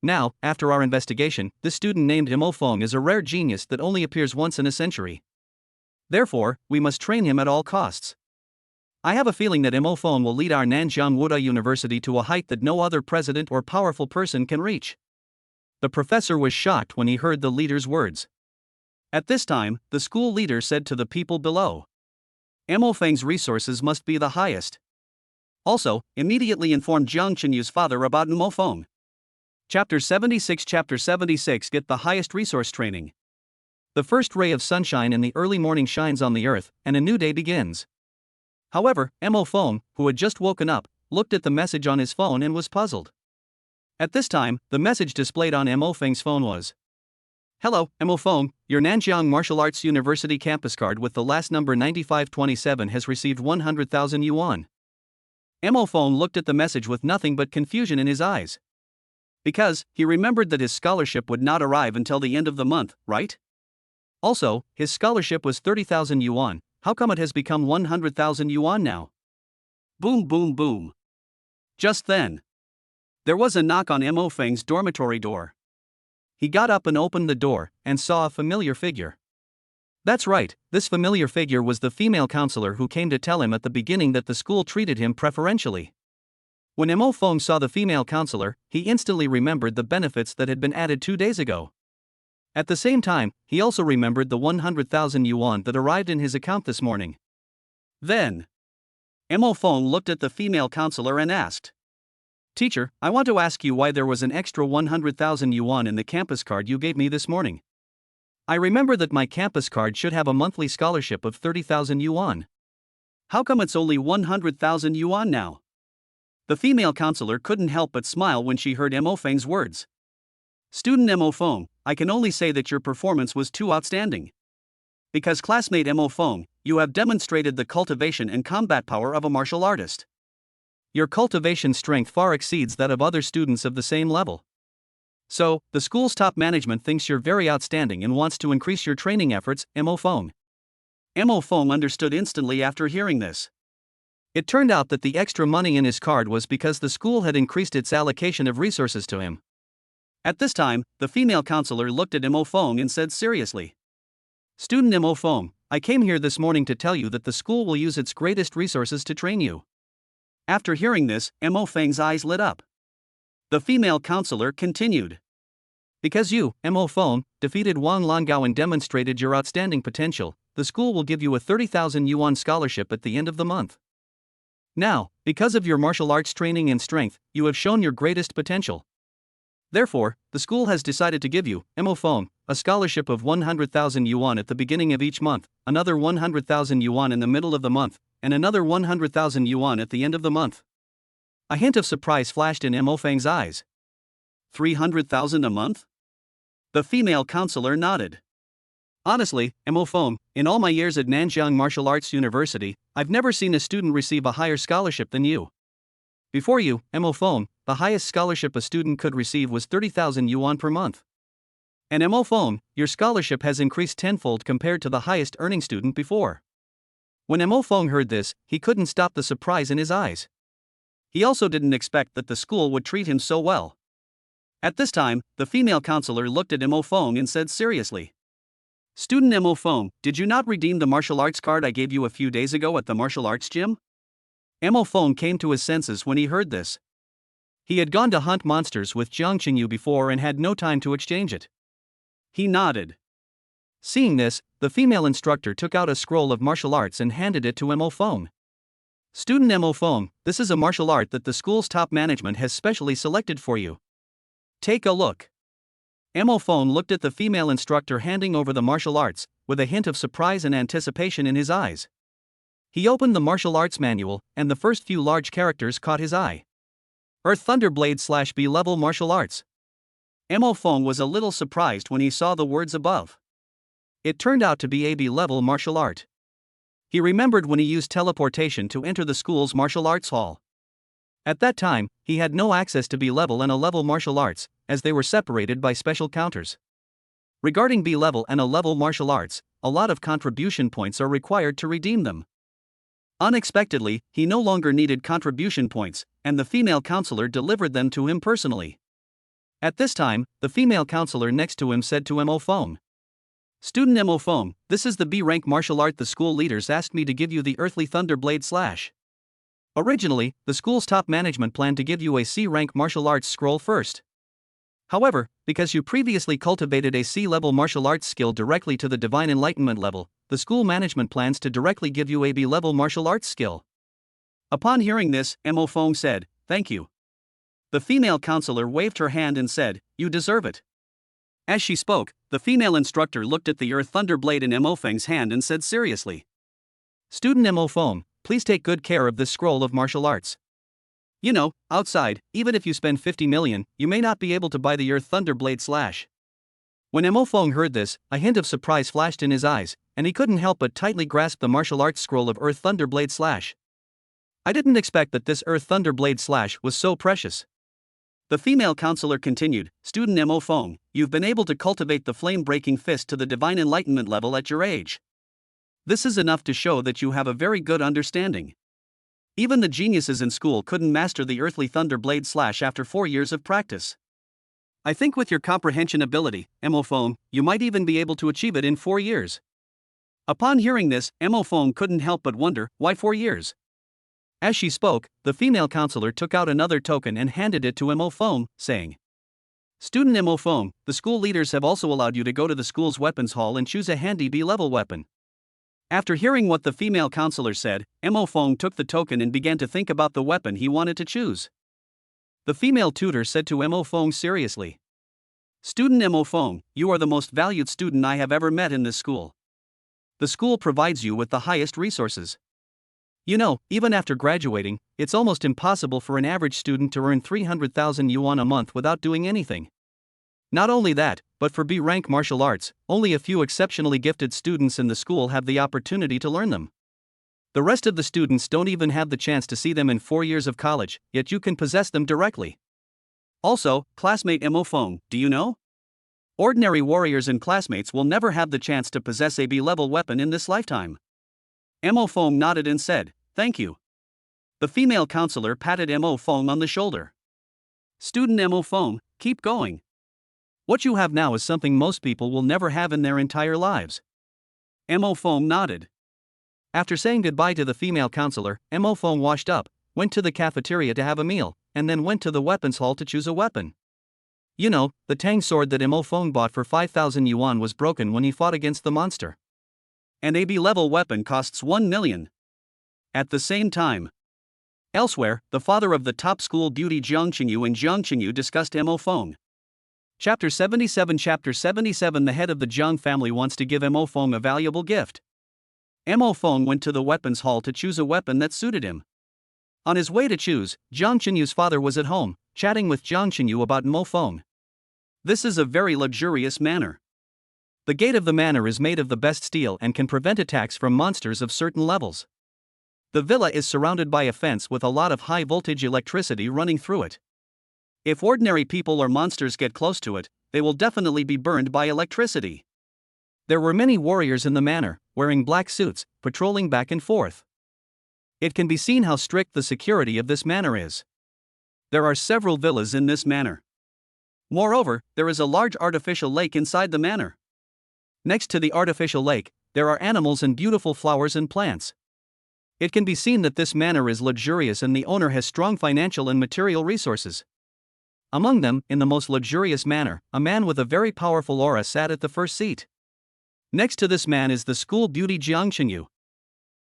Now, after our investigation, this student named Mo Feng is a rare genius that only appears once in a century. Therefore, we must train him at all costs. I have a feeling that Mo Feng will lead our Nanjiang Wuda University to a height that no other president or powerful person can reach. The professor was shocked when he heard the leader's words. At this time, the school leader said to the people below. Mo Feng's resources must be the highest. Also, immediately inform Jiang Qinyu's father about Mo Feng. Chapter 76 Get the highest resource training. The first ray of sunshine in the early morning shines on the earth, and a new day begins. However, Mo Feng, who had just woken up, looked at the message on his phone and was puzzled. At this time, the message displayed on Mo Feng's phone was, Hello, Mo Feng, your Nanjiang Martial Arts University campus card with the last number 9527 has received 100,000 yuan. Mo Feng looked at the message with nothing but confusion in his eyes. Because, he remembered that his scholarship would not arrive until the end of the month, right? Also, his scholarship was 30,000 yuan, how come it has become 100,000 yuan now? Boom boom boom. Just then, there was a knock on Mo Feng's dormitory door. He got up and opened the door, and saw a familiar figure. That's right, this familiar figure was the female counselor who came to tell him at the beginning that the school treated him preferentially. When Mo Feng saw the female counselor, he instantly remembered the benefits that had been added 2 days ago. At the same time, he also remembered the 100,000 yuan that arrived in his account this morning. Then, Mo Feng looked at the female counselor and asked, Teacher, I want to ask you why there was an extra 100,000 yuan in the campus card you gave me this morning. I remember that my campus card should have a monthly scholarship of 30,000 yuan. How come it's only 100,000 yuan now? The female counselor couldn't help but smile when she heard Mo Feng's words. Student Mo Feng, I can only say that your performance was too outstanding. Because classmate Mo Feng, you have demonstrated the cultivation and combat power of a martial artist. Your cultivation strength far exceeds that of other students of the same level. So, the school's top management thinks you're very outstanding and wants to increase your training efforts, Mo Feng. Mo Feng understood instantly after hearing this. It turned out that the extra money in his card was because the school had increased its allocation of resources to him. At this time, the female counselor looked at Mo Feng and said seriously, Student Mo Feng, I came here this morning to tell you that the school will use its greatest resources to train you. After hearing this, Mo Feng's eyes lit up. The female counselor continued. Because you, Mo Feng, defeated Wang Langao and demonstrated your outstanding potential, the school will give you a 30,000 yuan scholarship at the end of the month. Now, because of your martial arts training and strength, you have shown your greatest potential. Therefore, the school has decided to give you, Mo Feng, a scholarship of 100,000 yuan at the beginning of each month, another 100,000 yuan in the middle of the month, and another 100,000 yuan at the end of the month. A hint of surprise flashed in Mo Feng's eyes. 300,000 a month? The female counselor nodded. Honestly, Mo Feng, in all my years at Nanjiang Martial Arts University, I've never seen a student receive a higher scholarship than you. Before you, Mo Feng, the highest scholarship a student could receive was 30,000 yuan per month. And Mo Feng, your scholarship has increased tenfold compared to the highest earning student before. When Mo Feng heard this, he couldn't stop the surprise in his eyes. He also didn't expect that the school would treat him so well. At this time, the female counselor looked at Mo Feng and said seriously, "Student Mo Feng, did you not redeem the martial arts card I gave you a few days ago at the martial arts gym?" Mo Feng came to his senses when he heard this. He had gone to hunt monsters with Jiang Qingyu before and had no time to exchange it. He nodded. Seeing this, the female instructor took out a scroll of martial arts and handed it to Mo Feng. "Student Mo Feng, this is a martial art that the school's top management has specially selected for you. Take a look." Mo Feng looked at the female instructor handing over the martial arts, with a hint of surprise and anticipation in his eyes. He opened the martial arts manual, and the first few large characters caught his eye. Earth Thunderblade / B-level martial arts. Mo Feng was a little surprised when he saw the words above. It turned out to be a B-level martial art. He remembered when he used teleportation to enter the school's martial arts hall. At that time, he had no access to B-level and A-level martial arts, as they were separated by special counters. Regarding B-level and A-level martial arts, a lot of contribution points are required to redeem them. Unexpectedly, he no longer needed contribution points, and the female counselor delivered them to him personally. At this time, the female counselor next to him said to Mo Feng, "Student Mo Feng, this is the B-rank martial art the school leaders asked me to give you, the Earthly Thunderblade / Originally, the school's top management planned to give you a C-rank martial arts scroll first. However, because you previously cultivated a C-level martial arts skill directly to the Divine Enlightenment level, the school management plans to directly give you a B-level martial arts skill." Upon hearing this, Mo Feng said, "Thank you." The female counselor waved her hand and said, "You deserve it." As she spoke, the female instructor looked at the Earth Thunderblade in Mo Feng's hand and said seriously, "Student Mo Feng, please take good care of this scroll of martial arts. You know, outside, even if you spend 50 million, you may not be able to buy the Earth Thunderblade / When Mo Feng heard this, a hint of surprise flashed in his eyes, and he couldn't help but tightly grasp the martial arts scroll of Earth Thunderblade / I didn't expect that this Earth Thunderblade / was so precious. The female counselor continued, "Student Mo Feng, you've been able to cultivate the flame-breaking fist to the Divine Enlightenment level at your age. This is enough to show that you have a very good understanding. Even the geniuses in school couldn't master the Earthly Thunderblade / after 4 years of practice. I think with your comprehension ability, Mo Feng, you might even be able to achieve it in 4 years." Upon hearing this, Mo Feng couldn't help but wonder, why 4 years? As she spoke, the female counselor took out another token and handed it to Mo Feng, saying, "Student Mo Feng, the school leaders have also allowed you to go to the school's weapons hall and choose a handy B-level weapon." After hearing what the female counselor said, Mo Feng took the token and began to think about the weapon he wanted to choose. The female tutor said to Mo Feng seriously, "Student Mo Feng, you are the most valued student I have ever met in this school. The school provides you with the highest resources. You know, even after graduating, it's almost impossible for an average student to earn 300,000 yuan a month without doing anything. Not only that, but for B-rank martial arts, only a few exceptionally gifted students in the school have the opportunity to learn them. The rest of the students don't even have the chance to see them in 4 years of college, yet you can possess them directly. Also, classmate Mo Feng, do you know? Ordinary warriors and classmates will never have the chance to possess a B-level weapon in this lifetime." Mo Feng nodded and said, "Thank you." The female counselor patted Mo Feng on the shoulder. "Student Mo Feng, keep going. What you have now is something most people will never have in their entire lives." Mo Feng nodded. After saying goodbye to the female counselor, Mo Feng washed up, went to the cafeteria to have a meal, and then went to the weapons hall to choose a weapon. You know, the Tang sword that Mo Feng bought for 5,000 yuan was broken when he fought against the monster. And a B-level weapon costs 1 million. At the same time, elsewhere, the father of the top school beauty Jiang Qingyu and Jiang Qingyu discussed Mo Feng. Chapter 77 The head of the Jiang family wants to give Mo Feng a valuable gift. Mo Feng went to the weapons hall to choose a weapon that suited him. On his way to choose, Jiang Qinyu's father was at home, chatting with Jiang Qinyu about Mo Feng. This is a very luxurious manor. The gate of the manor is made of the best steel and can prevent attacks from monsters of certain levels. The villa is surrounded by a fence with a lot of high-voltage electricity running through it. If ordinary people or monsters get close to it, they will definitely be burned by electricity. There were many warriors in the manor, wearing black suits, patrolling back and forth. It can be seen how strict the security of this manor is. There are several villas in this manor. Moreover, there is a large artificial lake inside the manor. Next to the artificial lake, there are animals and beautiful flowers and plants. It can be seen that this manor is luxurious and the owner has strong financial and material resources. Among them, in the most luxurious manor, a man with a very powerful aura sat at the first seat. Next to this man is the school beauty Jiang Qinyu.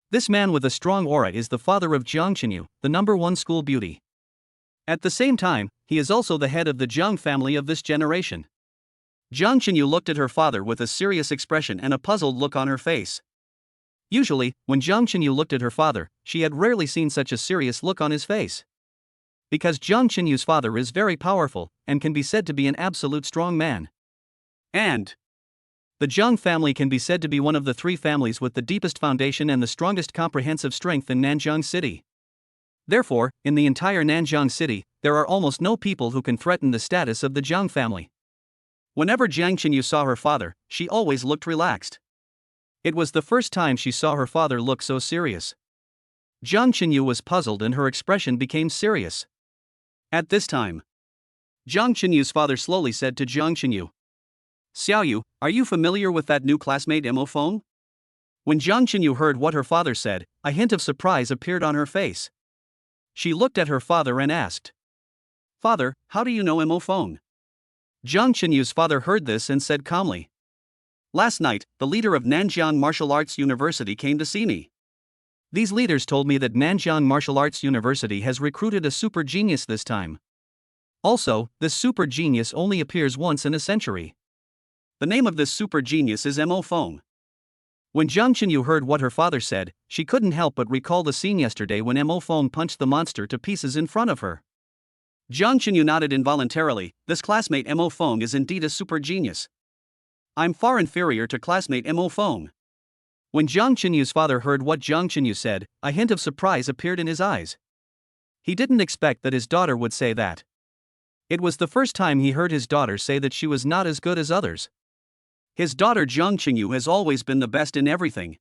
This man with a strong aura is the father of Jiang Qinyu, the #1 school beauty. At the same time, he is also the head of the Jiang family of this generation. Jiang Qinyu looked at her father with a serious expression and a puzzled look on her face. Usually, when Jiang Qinyu looked at her father, she had rarely seen such a serious look on his face. Because Jiang Qinyu's father is very powerful, and can be said to be an absolute strong man. And the Jiang family can be said to be one of the 3 families with the deepest foundation and the strongest comprehensive strength in Nanjiang City. Therefore, in the entire Nanjiang City, there are almost no people who can threaten the status of the Jiang family. Whenever Jiang Qinyu saw her father, she always looked relaxed. It was the first time she saw her father look so serious. Jiang Qinyu was puzzled and her expression became serious. At this time, Jiang Qinyu's father slowly said to Jiang Qinyu, "Xiaoyu, are you familiar with that new classmate Mo Feng?" When Jiang Qinyu heard what her father said, a hint of surprise appeared on her face. She looked at her father and asked, "Father, how do you know Mo Feng?" Jiang Qinyu's father heard this and said calmly, "Last night, the leader of Nanjiang Martial Arts University came to see me. These leaders told me that Nanjiang Martial Arts University has recruited a super genius this time. Also, this super genius only appears once in a century. The name of this super genius is Mo Feng." When Jiang Qinyu heard what her father said, she couldn't help but recall the scene yesterday when Mo Feng punched the monster to pieces in front of her. Jiang Qinyu nodded involuntarily. This classmate Mo Feng is indeed a super genius. I'm far inferior to classmate Mo Feng. When Jiang Qinyu's father heard what Jiang Qinyu said, a hint of surprise appeared in his eyes. He didn't expect that his daughter would say that. It was the first time he heard his daughter say that she was not as good as others. His daughter Jiang Qinyu has always been the best in everything.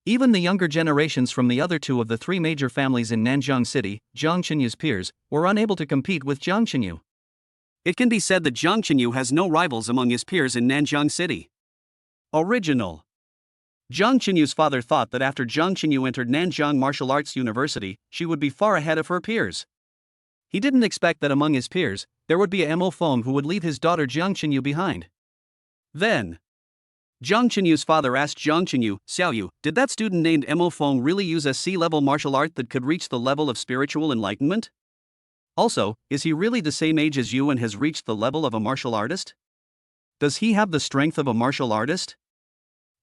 Even the younger generations from the other 2 of the 3 major families in Nanjiang City, Jiang Qinyu's peers, were unable to compete with Jiang Qinyu. It can be said that Jiang Qinyu has no rivals among his peers in Nanjiang City. Original. Jiang Qinyu's father thought that after Jiang Qinyu entered Nanjiang Martial Arts University, she would be far ahead of her peers. He didn't expect that among his peers, there would be a Mo Feng who would leave his daughter Jiang Qinyu behind. Then, Jiang Qinyu's father asked Jiang Qinyu, "Xiaoyu, did that student named Mo Feng really use a C-level martial art that could reach the level of spiritual enlightenment? Also, is he really the same age as you and has reached the level of a martial artist? Does he have the strength of a martial artist?"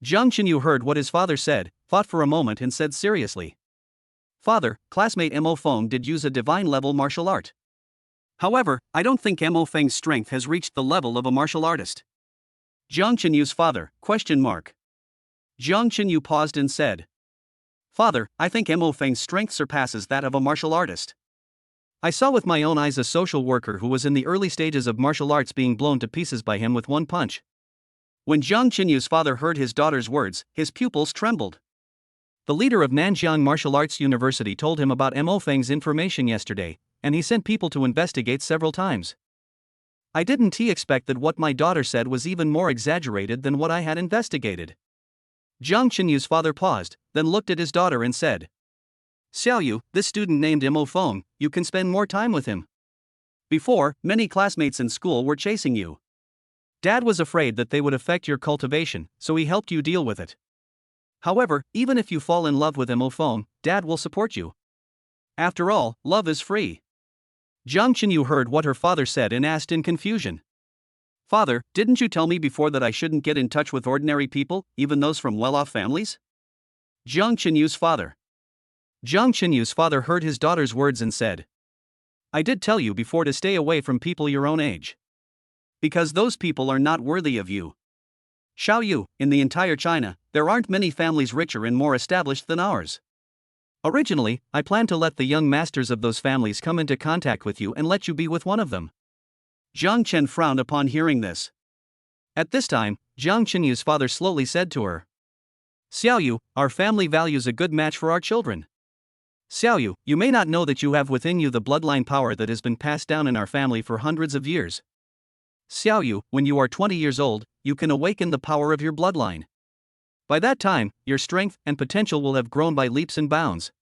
Jiang Qinyu heard what his father said, thought for a moment and said seriously, "Father, classmate Mo Feng did use a divine-level martial art. However, I don't think Mo Feng's strength has reached the level of a martial artist." Jiang Qinyu's father, ? Jiang Qinyu paused and said, "Father, I think Mo Feng's strength surpasses that of a martial artist. I saw with my own eyes a social worker who was in the early stages of martial arts being blown to pieces by him with one punch." When Jiang Qinyu's father heard his daughter's words, his pupils trembled. The leader of Nanjiang Martial Arts University told him about Mo Feng's information yesterday, and he sent people to investigate several times. I didn't expect that what my daughter said was even more exaggerated than what I had investigated. Jiang Qinyu's father paused, then looked at his daughter and said, "Xiaoyu, this student named Mo Feng, you can spend more time with him. Before, many classmates in school were chasing you. Dad was afraid that they would affect your cultivation, so he helped you deal with it. However, even if you fall in love with Mo Feng, Dad will support you. After all, love is free." Jiang Qinyu heard what her father said and asked in confusion, Father, didn't you tell me before that I shouldn't get in touch with ordinary people, even those from well-off families? Jiang Qinyu's father. Jiang Qinyu's father heard his daughter's words and said, I did tell you before to stay away from people your own age. Because those people are not worthy of you. Xiao Yu, in the entire China, there aren't many families richer and more established than ours. Originally, I planned to let the young masters of those families come into contact with you and let you be with one of them. Jiang Chen frowned upon hearing this. At this time, Jiang Qinyu's father slowly said to her, Xiao Yu, our family values a good match for our children. Xiao Yu, you may not know that you have within you the bloodline power that has been passed down in our family for hundreds of years. Xiao Yu, when you are 20 years old, you can awaken the power of your bloodline. By that time, your strength and potential will have grown by leaps and bounds.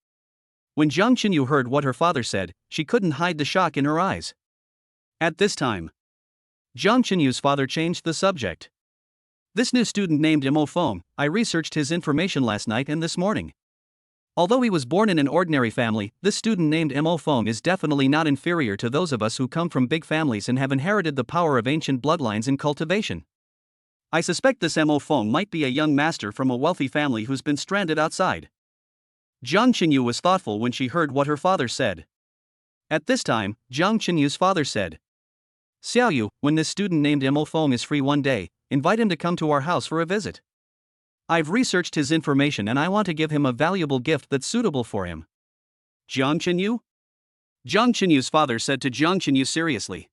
When Jiang Qinyu heard what her father said, she couldn't hide the shock in her eyes. At this time, Jiang Qinyu's father changed the subject. This new student named Mo Feng, I researched his information last night and this morning. Although he was born in an ordinary family, this student named Mo Feng is definitely not inferior to those of us who come from big families and have inherited the power of ancient bloodlines in cultivation. I suspect this Mo Feng might be a young master from a wealthy family who's been stranded outside. Jiang Qinyu was thoughtful when she heard what her father said. At this time, Jiang Qinyu's father said, Xiao Yu, when this student named Mo Feng is free one day, invite him to come to our house for a visit. I've researched his information and I want to give him a valuable gift that's suitable for him. Jiang Qinyu? Jiang Qinyu's father said to Jiang Qinyu seriously.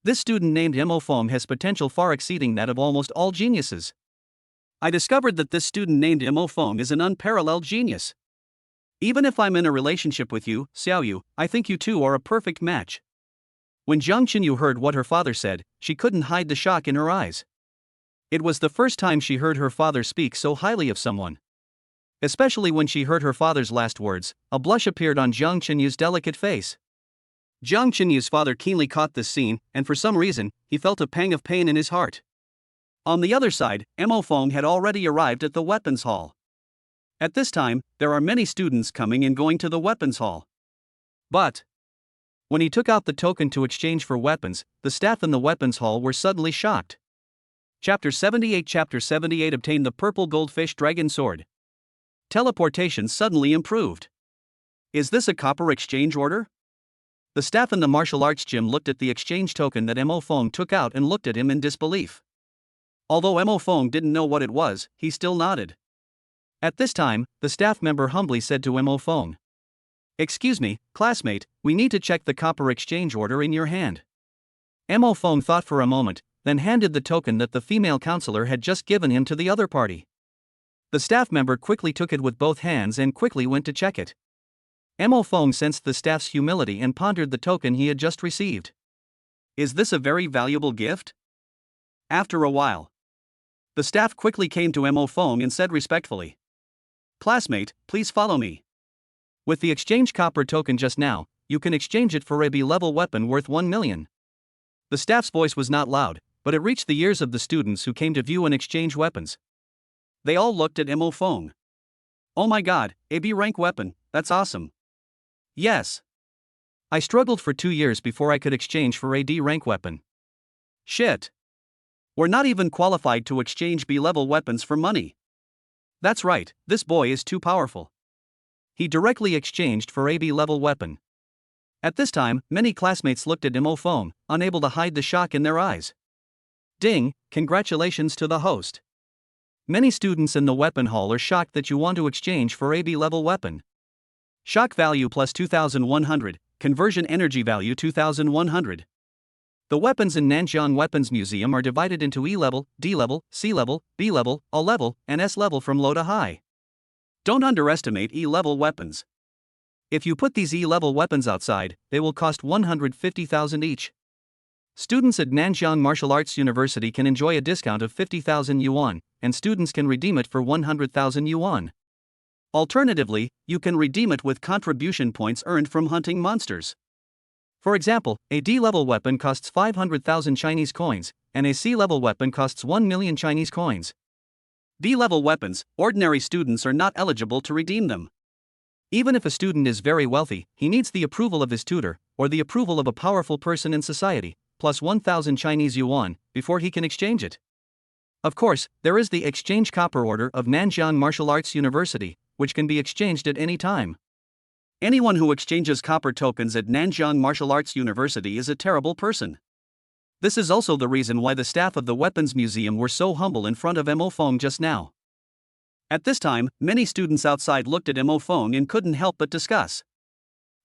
This student named Mo Feng has potential far exceeding that of almost all geniuses. I discovered that this student named Mo Feng is an unparalleled genius. Even if I'm in a relationship with you, Xiao Yu, I think you two are a perfect match. When Jiang Qinyu heard what her father said, she couldn't hide the shock in her eyes. It was the first time she heard her father speak so highly of someone. Especially when she heard her father's last words, a blush appeared on Jiang Qinyu's delicate face. Jiang Qinyu's father keenly caught this scene, and for some reason, he felt a pang of pain in his heart. On the other side, Mo Feng had already arrived at the weapons hall. At this time, there are many students coming and going to the weapons hall. But when he took out the token to exchange for weapons, the staff in the weapons hall were suddenly shocked. Chapter 78 Obtain the purple goldfish dragon sword. Teleportation suddenly improved. Is this a copper exchange order? The staff in the martial arts gym looked at the exchange token that Mo Feng took out and looked at him in disbelief. Although Mo Feng didn't know what it was, he still nodded. At this time, the staff member humbly said to Mo Feng, Excuse me, classmate, we need to check the copper exchange order in your hand. Mo Feng thought for a moment, then handed the token that the female counselor had just given him to the other party. The staff member quickly took it with both hands and quickly went to check it. Mo Feng sensed the staff's humility and pondered the token he had just received. Is this a very valuable gift? After a while, the staff quickly came to Mo Feng and said respectfully, Classmate, please follow me. With the exchange copper token just now, you can exchange it for a B-level weapon worth 1 million. The staff's voice was not loud, but it reached the ears of the students who came to view and exchange weapons. They all looked at Mo Feng. Oh my god, a B rank weapon, that's awesome. Yes. I struggled for 2 years before I could exchange for a D rank weapon. Shit. We're not even qualified to exchange B level weapons for money. That's right, this boy is too powerful. He directly exchanged for a B level weapon. At this time, many classmates looked at Mo Feng, unable to hide the shock in their eyes. Ding, congratulations to the host. Many students in the weapon hall are shocked that you want to exchange for a B-level weapon. Shock value plus 2,100, conversion energy value 2,100. The weapons in Nanjiang Weapons Museum are divided into E-level, D-level, C-level, B-level, A-level, and S-level from low to high. Don't underestimate E-level weapons. If you put these E-level weapons outside, they will cost 150,000 each. Students at Nanjiang Martial Arts University can enjoy a discount of 50,000 yuan, and students can redeem it for 100,000 yuan. Alternatively, you can redeem it with contribution points earned from hunting monsters. For example, a D-level weapon costs 500,000 Chinese coins, and a C-level weapon costs 1 million Chinese coins. D-level weapons, ordinary students are not eligible to redeem them. Even if a student is very wealthy, he needs the approval of his tutor, or the approval of a powerful person in society, plus 1,000 Chinese yuan, before he can exchange it. Of course, there is the exchange copper order of Nanjiang Martial Arts University, which can be exchanged at any time. Anyone who exchanges copper tokens at Nanjiang Martial Arts University is a terrible person. This is also the reason why the staff of the Weapons Museum were so humble in front of Mo Feng just now. At this time, many students outside looked at Mo Feng and couldn't help but discuss.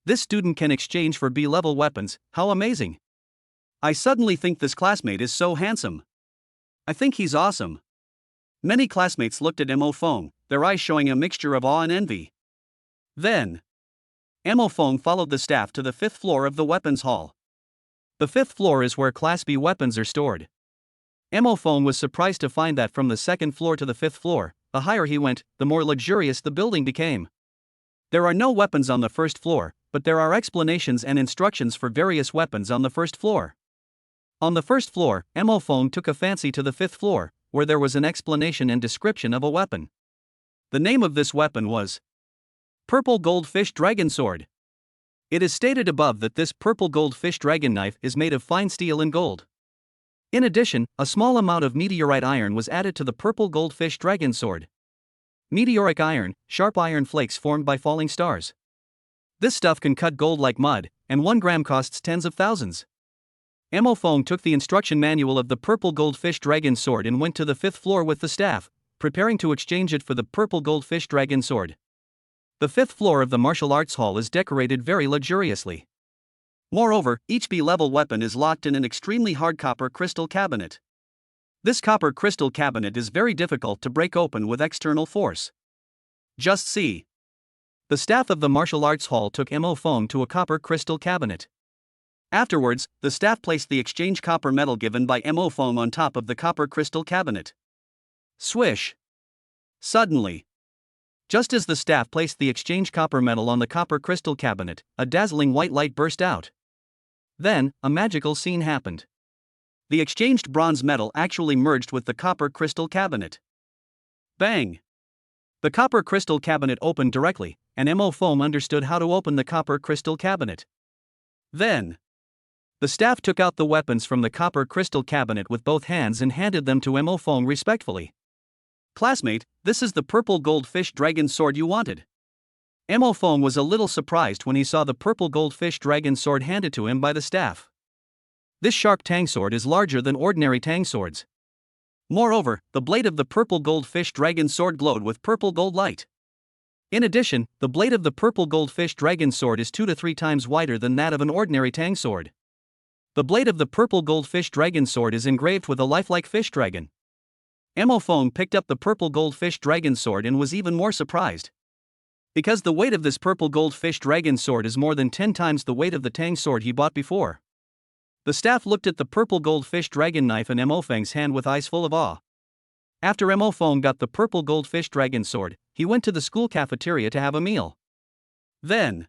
This student can exchange for B-level weapons, how amazing! I suddenly think this classmate is so handsome. I think he's awesome. Many classmates looked at Mo Feng, their eyes showing a mixture of awe and envy. Then, Mo Feng followed the staff to the 5th floor of the weapons hall. The 5th floor is where Class B weapons are stored. Mo Feng was surprised to find that from the 2nd floor to the 5th floor, the higher he went, the more luxurious the building became. There are no weapons on the 1st floor, but there are explanations and instructions for various weapons on the 1st floor. On the 1st floor, Mo Feng took a fancy to the 5th floor, where there was an explanation and description of a weapon. The name of this weapon was Purple Goldfish Dragon Sword. It is stated above that this purple goldfish dragon knife is made of fine steel and gold. In addition, a small amount of meteorite iron was added to the purple goldfish dragon sword. Meteoric iron, sharp iron flakes formed by falling stars. This stuff can cut gold like mud, and 1 gram costs tens of thousands. Mo Feng took the instruction manual of the purple goldfish dragon sword and went to the 5th floor with the staff, preparing to exchange it for the purple goldfish dragon sword. The 5th floor of the martial arts hall is decorated very luxuriously. Moreover, each B-level weapon is locked in an extremely hard copper crystal cabinet. This copper crystal cabinet is very difficult to break open with external force. Just see. The staff of the martial arts hall took Mo Feng to a copper crystal cabinet. Afterwards, the staff placed the exchange copper medal given by Mo Feng on top of the copper crystal cabinet. Swish! Suddenly, just as the staff placed the exchange copper medal on the copper crystal cabinet, a dazzling white light burst out. Then, a magical scene happened. The exchanged bronze medal actually merged with the copper crystal cabinet. Bang! The copper crystal cabinet opened directly, and Mo Feng understood how to open the copper crystal cabinet. Then, the staff took out the weapons from the copper crystal cabinet with both hands and handed them to Mo Feng respectfully. Classmate, this is the purple goldfish dragon sword you wanted. Mo Feng was a little surprised when he saw the purple goldfish dragon sword handed to him by the staff. This sharp tang sword is larger than ordinary tang swords. Moreover, the blade of the purple goldfish dragon sword glowed with purple gold light. In addition, the blade of the purple goldfish dragon sword is 2 to 3 times wider than that of an ordinary tang sword. The blade of the purple goldfish dragon sword is engraved with a lifelike fish dragon. Mo Feng picked up the purple goldfish dragon sword and was even more surprised. Because the weight of this purple goldfish dragon sword is more than 10 times the weight of the tang sword he bought before. The staff looked at the purple goldfish dragon knife in Mo Feng's hand with eyes full of awe. After Mo Feng got the purple goldfish dragon sword, he went to the school cafeteria to have a meal. Then,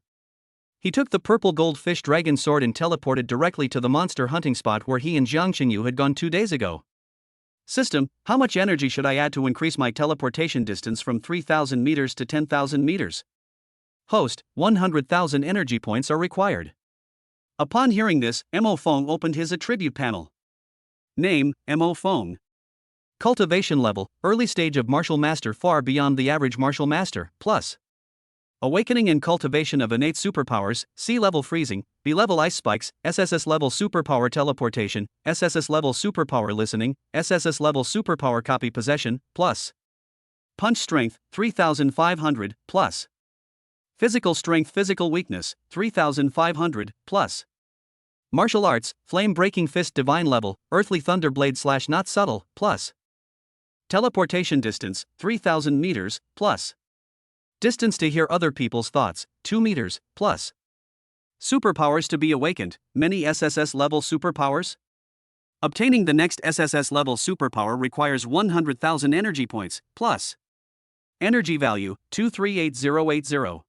he took the purple goldfish dragon sword and teleported directly to the monster hunting spot where he and Jiang Qingyu had gone 2 days ago. System, how much energy should I add to increase my teleportation distance from 3,000 meters to 10,000 meters? Host, 100,000 energy points are required. Upon hearing this, Mo Feng opened his attribute panel. Name, Mo Feng. Cultivation level, early stage of martial master far beyond the average martial master, plus. Awakening and cultivation of innate superpowers, C-level freezing, B-level ice spikes, SSS-level superpower teleportation, SSS-level superpower listening, SSS-level superpower copy possession, plus. Punch strength, 3,500, plus. Physical strength physical weakness, 3,500, plus. Martial arts, flame breaking fist divine level, earthly thunder blade / not subtle, plus. Teleportation distance, 3,000 meters, plus. Distance to hear other people's thoughts, 2 meters, plus. Superpowers to be awakened, many SSS-level superpowers? Obtaining the next SSS-level superpower requires 100,000 energy points, plus. Energy value, 238080.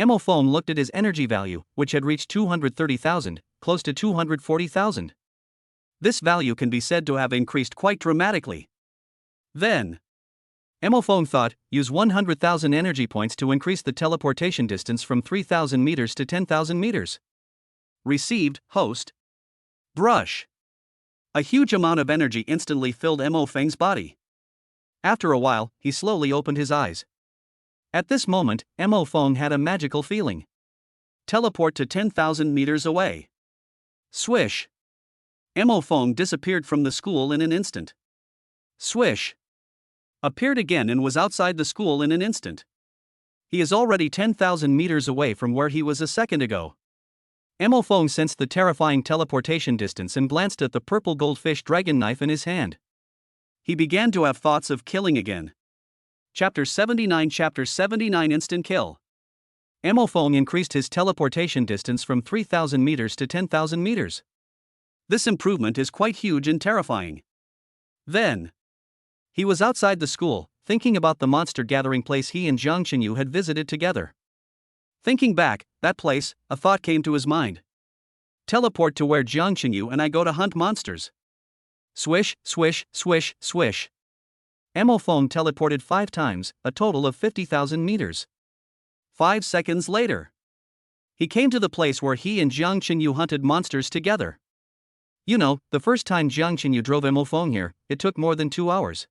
Mo Feng looked at his energy value, which had reached 230,000, close to 240,000. This value can be said to have increased quite dramatically. Then, Mo Feng thought, use 100,000 energy points to increase the teleportation distance from 3,000 meters to 10,000 meters. Received, host. Brush. A huge amount of energy instantly filled Mo Feng's body. After a while, he slowly opened his eyes. At this moment, Mo Feng had a magical feeling. Teleport to 10,000 meters away. Swish. Mo Feng disappeared from the school in an instant. Swish. Appeared again and was outside the school in an instant. He is already 10,000 meters away from where he was a second ago. Mo Feng sensed the terrifying teleportation distance and glanced at the purple goldfish dragon knife in his hand. He began to have thoughts of killing again. Chapter 79 Instant Kill. Mo Feng increased his teleportation distance from 3,000 meters to 10,000 meters. This improvement is quite huge and terrifying. Then, he was outside the school, thinking about the monster gathering place he and Jiang Qinyu had visited together. Thinking back, that place, a thought came to his mind. Teleport to where Jiang Qinyu and I go to hunt monsters. Swish, swish, swish, swish. Mo Feng teleported 5 times, a total of 50,000 meters. 5 seconds later, he came to the place where he and Jiang Qinyu hunted monsters together. You know, the first time Jiang Qinyu drove Mo Feng here, it took more than 2 hours.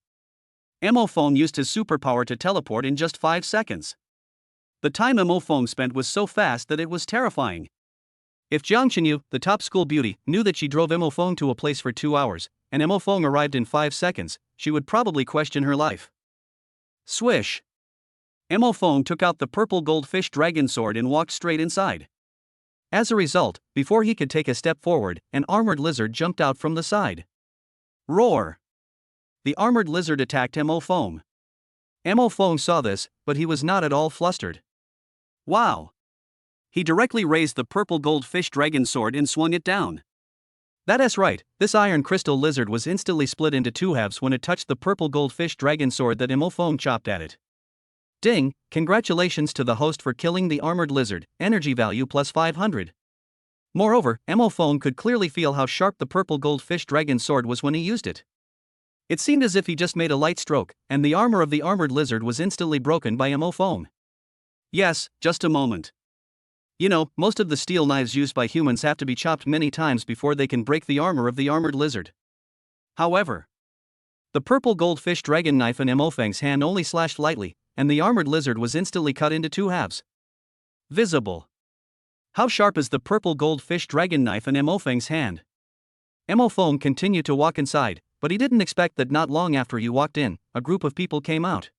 Mo Feng used his superpower to teleport in just 5 seconds. The time Mo Feng spent was so fast that it was terrifying. If Jiang Qinyu, the top school beauty, knew that she drove Mo Feng to a place for 2 hours, and Mo Feng arrived in 5 seconds, she would probably question her life. Swish. Mo Feng took out the purple goldfish dragon sword and walked straight inside. As a result, before he could take a step forward, an armored lizard jumped out from the side. Roar. The armored lizard attacked Mo Feng. Mo Feng saw this, but he was not at all flustered. Wow. He directly raised the purple goldfish dragon sword and swung it down. That's right, this iron crystal lizard was instantly split into 2 halves when it touched the purple goldfish dragon sword that Mo Feng chopped at it. Ding, congratulations to the host for killing the armored lizard, energy value plus 500. Moreover, Mo Feng could clearly feel how sharp the purple goldfish dragon sword was when he used it. It seemed as if he just made a light stroke, and the armor of the armored lizard was instantly broken by Mo Feng. Yes, just a moment. You know, most of the steel knives used by humans have to be chopped many times before they can break the armor of the armored lizard. However, the purple goldfish dragon knife in Mo Feng's hand only slashed lightly, and the armored lizard was instantly cut into 2 halves. Visible. How sharp is the purple goldfish dragon knife in Mo Feng's hand? Mo Feng continued to walk inside, but he didn't expect that not long after he walked in, a group of people came out.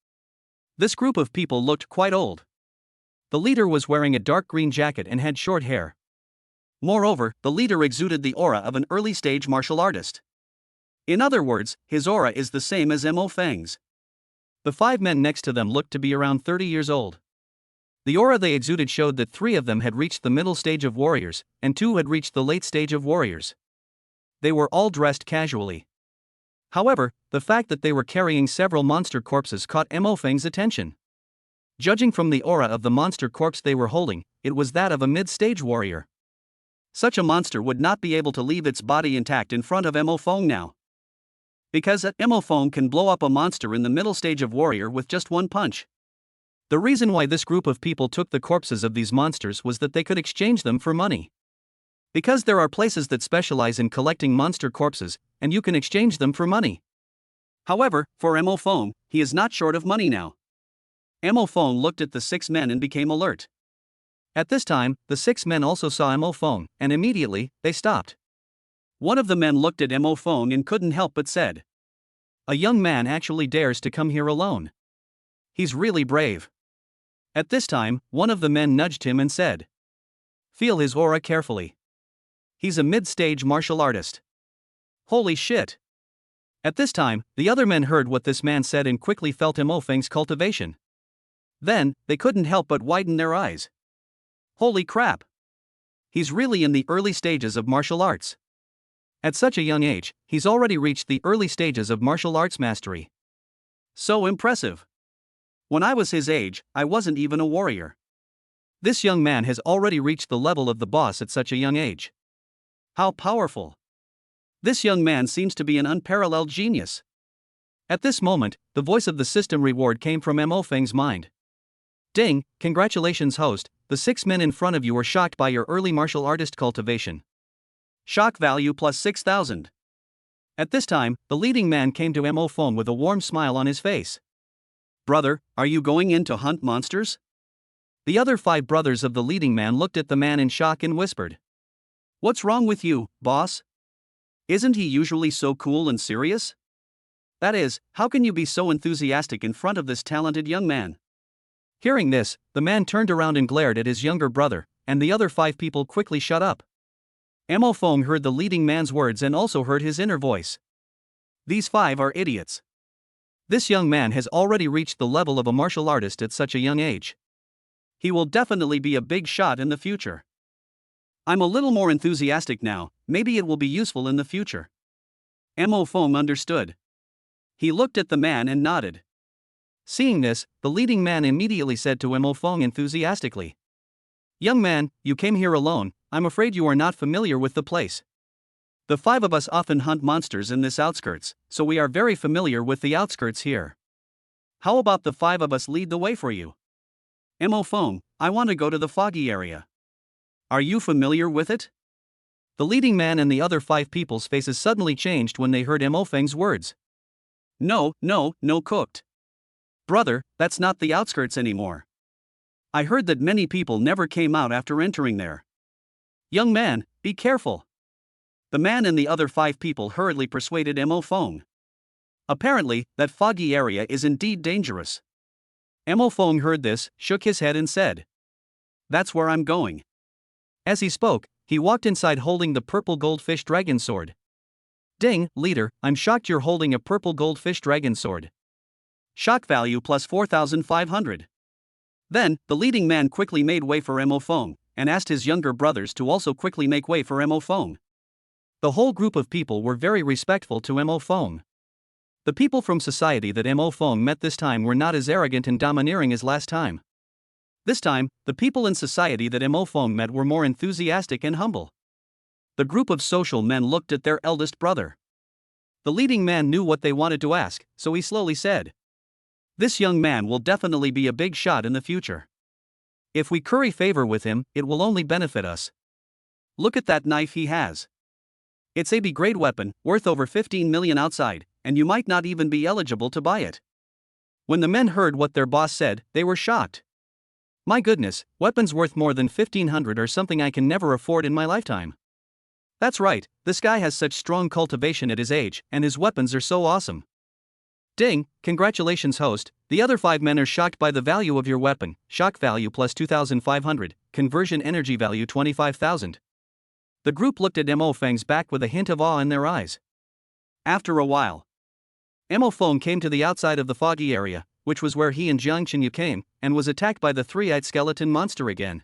This group of people looked quite old. The leader was wearing a dark green jacket and had short hair. Moreover, the leader exuded the aura of an early-stage martial artist. In other words, his aura is the same as Mo Feng's. The 5 men next to them looked to be around 30 years old. The aura they exuded showed that 3 of them had reached the middle stage of warriors, and 2 had reached the late stage of warriors. They were all dressed casually. However, the fact that they were carrying several monster corpses caught Mo Feng's attention. Judging from the aura of the monster corpse they were holding, it was that of a mid-stage warrior. Such a monster would not be able to leave its body intact in front of Mo Feng now. Because Mo Feng can blow up a monster in the middle stage of warrior with just 1 punch. The reason why this group of people took the corpses of these monsters was that they could exchange them for money. Because there are places that specialize in collecting monster corpses, and you can exchange them for money. However, for Mo Feng, he is not short of money now. Mo Feng looked at the 6 men and became alert. At this time, the 6 men also saw Mo Feng, and immediately, they stopped. One of the men looked at Mo Feng and couldn't help but said, "A young man actually dares to come here alone. He's really brave." At this time, one of the men nudged him and said, "Feel his aura carefully. He's a mid-stage martial artist." Holy shit! At this time, the other men heard what this man said and quickly felt Mo Feng's cultivation. Then, they couldn't help but widen their eyes. Holy crap! He's really in the early stages of martial arts. At such a young age, he's already reached the early stages of martial arts mastery. So impressive. When I was his age, I wasn't even a warrior. This young man has already reached the level of the boss at such a young age. How powerful! This young man seems to be an unparalleled genius. At this moment, the voice of the system reward came from Mo Feng's mind. Ding, congratulations host, the 6 men in front of you were shocked by your early martial artist cultivation. Shock value plus 6,000. At this time, the leading man came to Mo Fong with a warm smile on his face. Brother, are you going in to hunt monsters? The other 5 brothers of the leading man looked at the man in shock and whispered. What's wrong with you, boss? Isn't he usually so cool and serious? That is, how can you be so enthusiastic in front of this talented young man? Hearing this, the man turned around and glared at his younger brother, and the other 5 people quickly shut up. Mo Fong heard the leading man's words and also heard his inner voice. These 5 are idiots. This young man has already reached the level of a martial artist at such a young age. He will definitely be a big shot in the future. I'm a little more enthusiastic now, maybe it will be useful in the future. Mo Fong understood. He looked at the man and nodded. Seeing this, the leading man immediately said to Mo Fong enthusiastically. Young man, you came here alone, I'm afraid you are not familiar with the place. The 5 of us often hunt monsters in this outskirts, so we are very familiar with the outskirts here. How about the 5 of us lead the way for you? Mo Fong, I want to go to the foggy area. Are you familiar with it? The leading man and the other 5 people's faces suddenly changed when they heard Mo Feng's words. No, cooked. Brother, that's not the outskirts anymore. I heard that many people never came out after entering there. Young man, be careful. The man and the other 5 people hurriedly persuaded Mo Fong. Apparently, that foggy area is indeed dangerous. Mo Fong heard this, shook his head and said, That's where I'm going. As he spoke, he walked inside holding the purple goldfish dragon sword. Ding, leader, I'm shocked you're holding a purple goldfish dragon sword. Shock value plus 4,500. Then, the leading man quickly made way for Mo Fong, and asked his younger brothers to also quickly make way for Mo Fong. The whole group of people were very respectful to Mo Fong. The people from society that Mo Fong met this time were not as arrogant and domineering as last time. This time, the people in society that Mo Fong met were more enthusiastic and humble. The group of social men looked at their eldest brother. The leading man knew what they wanted to ask, so he slowly said, This young man will definitely be a big shot in the future. If we curry favor with him, it will only benefit us. Look at that knife he has. It's a great weapon, worth over 15 million outside, and you might not even be eligible to buy it. When the men heard what their boss said, they were shocked. My goodness, weapons worth more than 1,500 are something I can never afford in my lifetime. That's right, this guy has such strong cultivation at his age, and his weapons are so awesome. Ding, congratulations host, the other 5 men are shocked by the value of your weapon, shock value plus 2,500, conversion energy value 25,000. The group looked at Mo Feng's back with a hint of awe in their eyes. After a while, Mo Fong came to the outside of the foggy area, which was where he and Jiang Qinyu came, and was attacked by the 3-eyed skeleton monster again.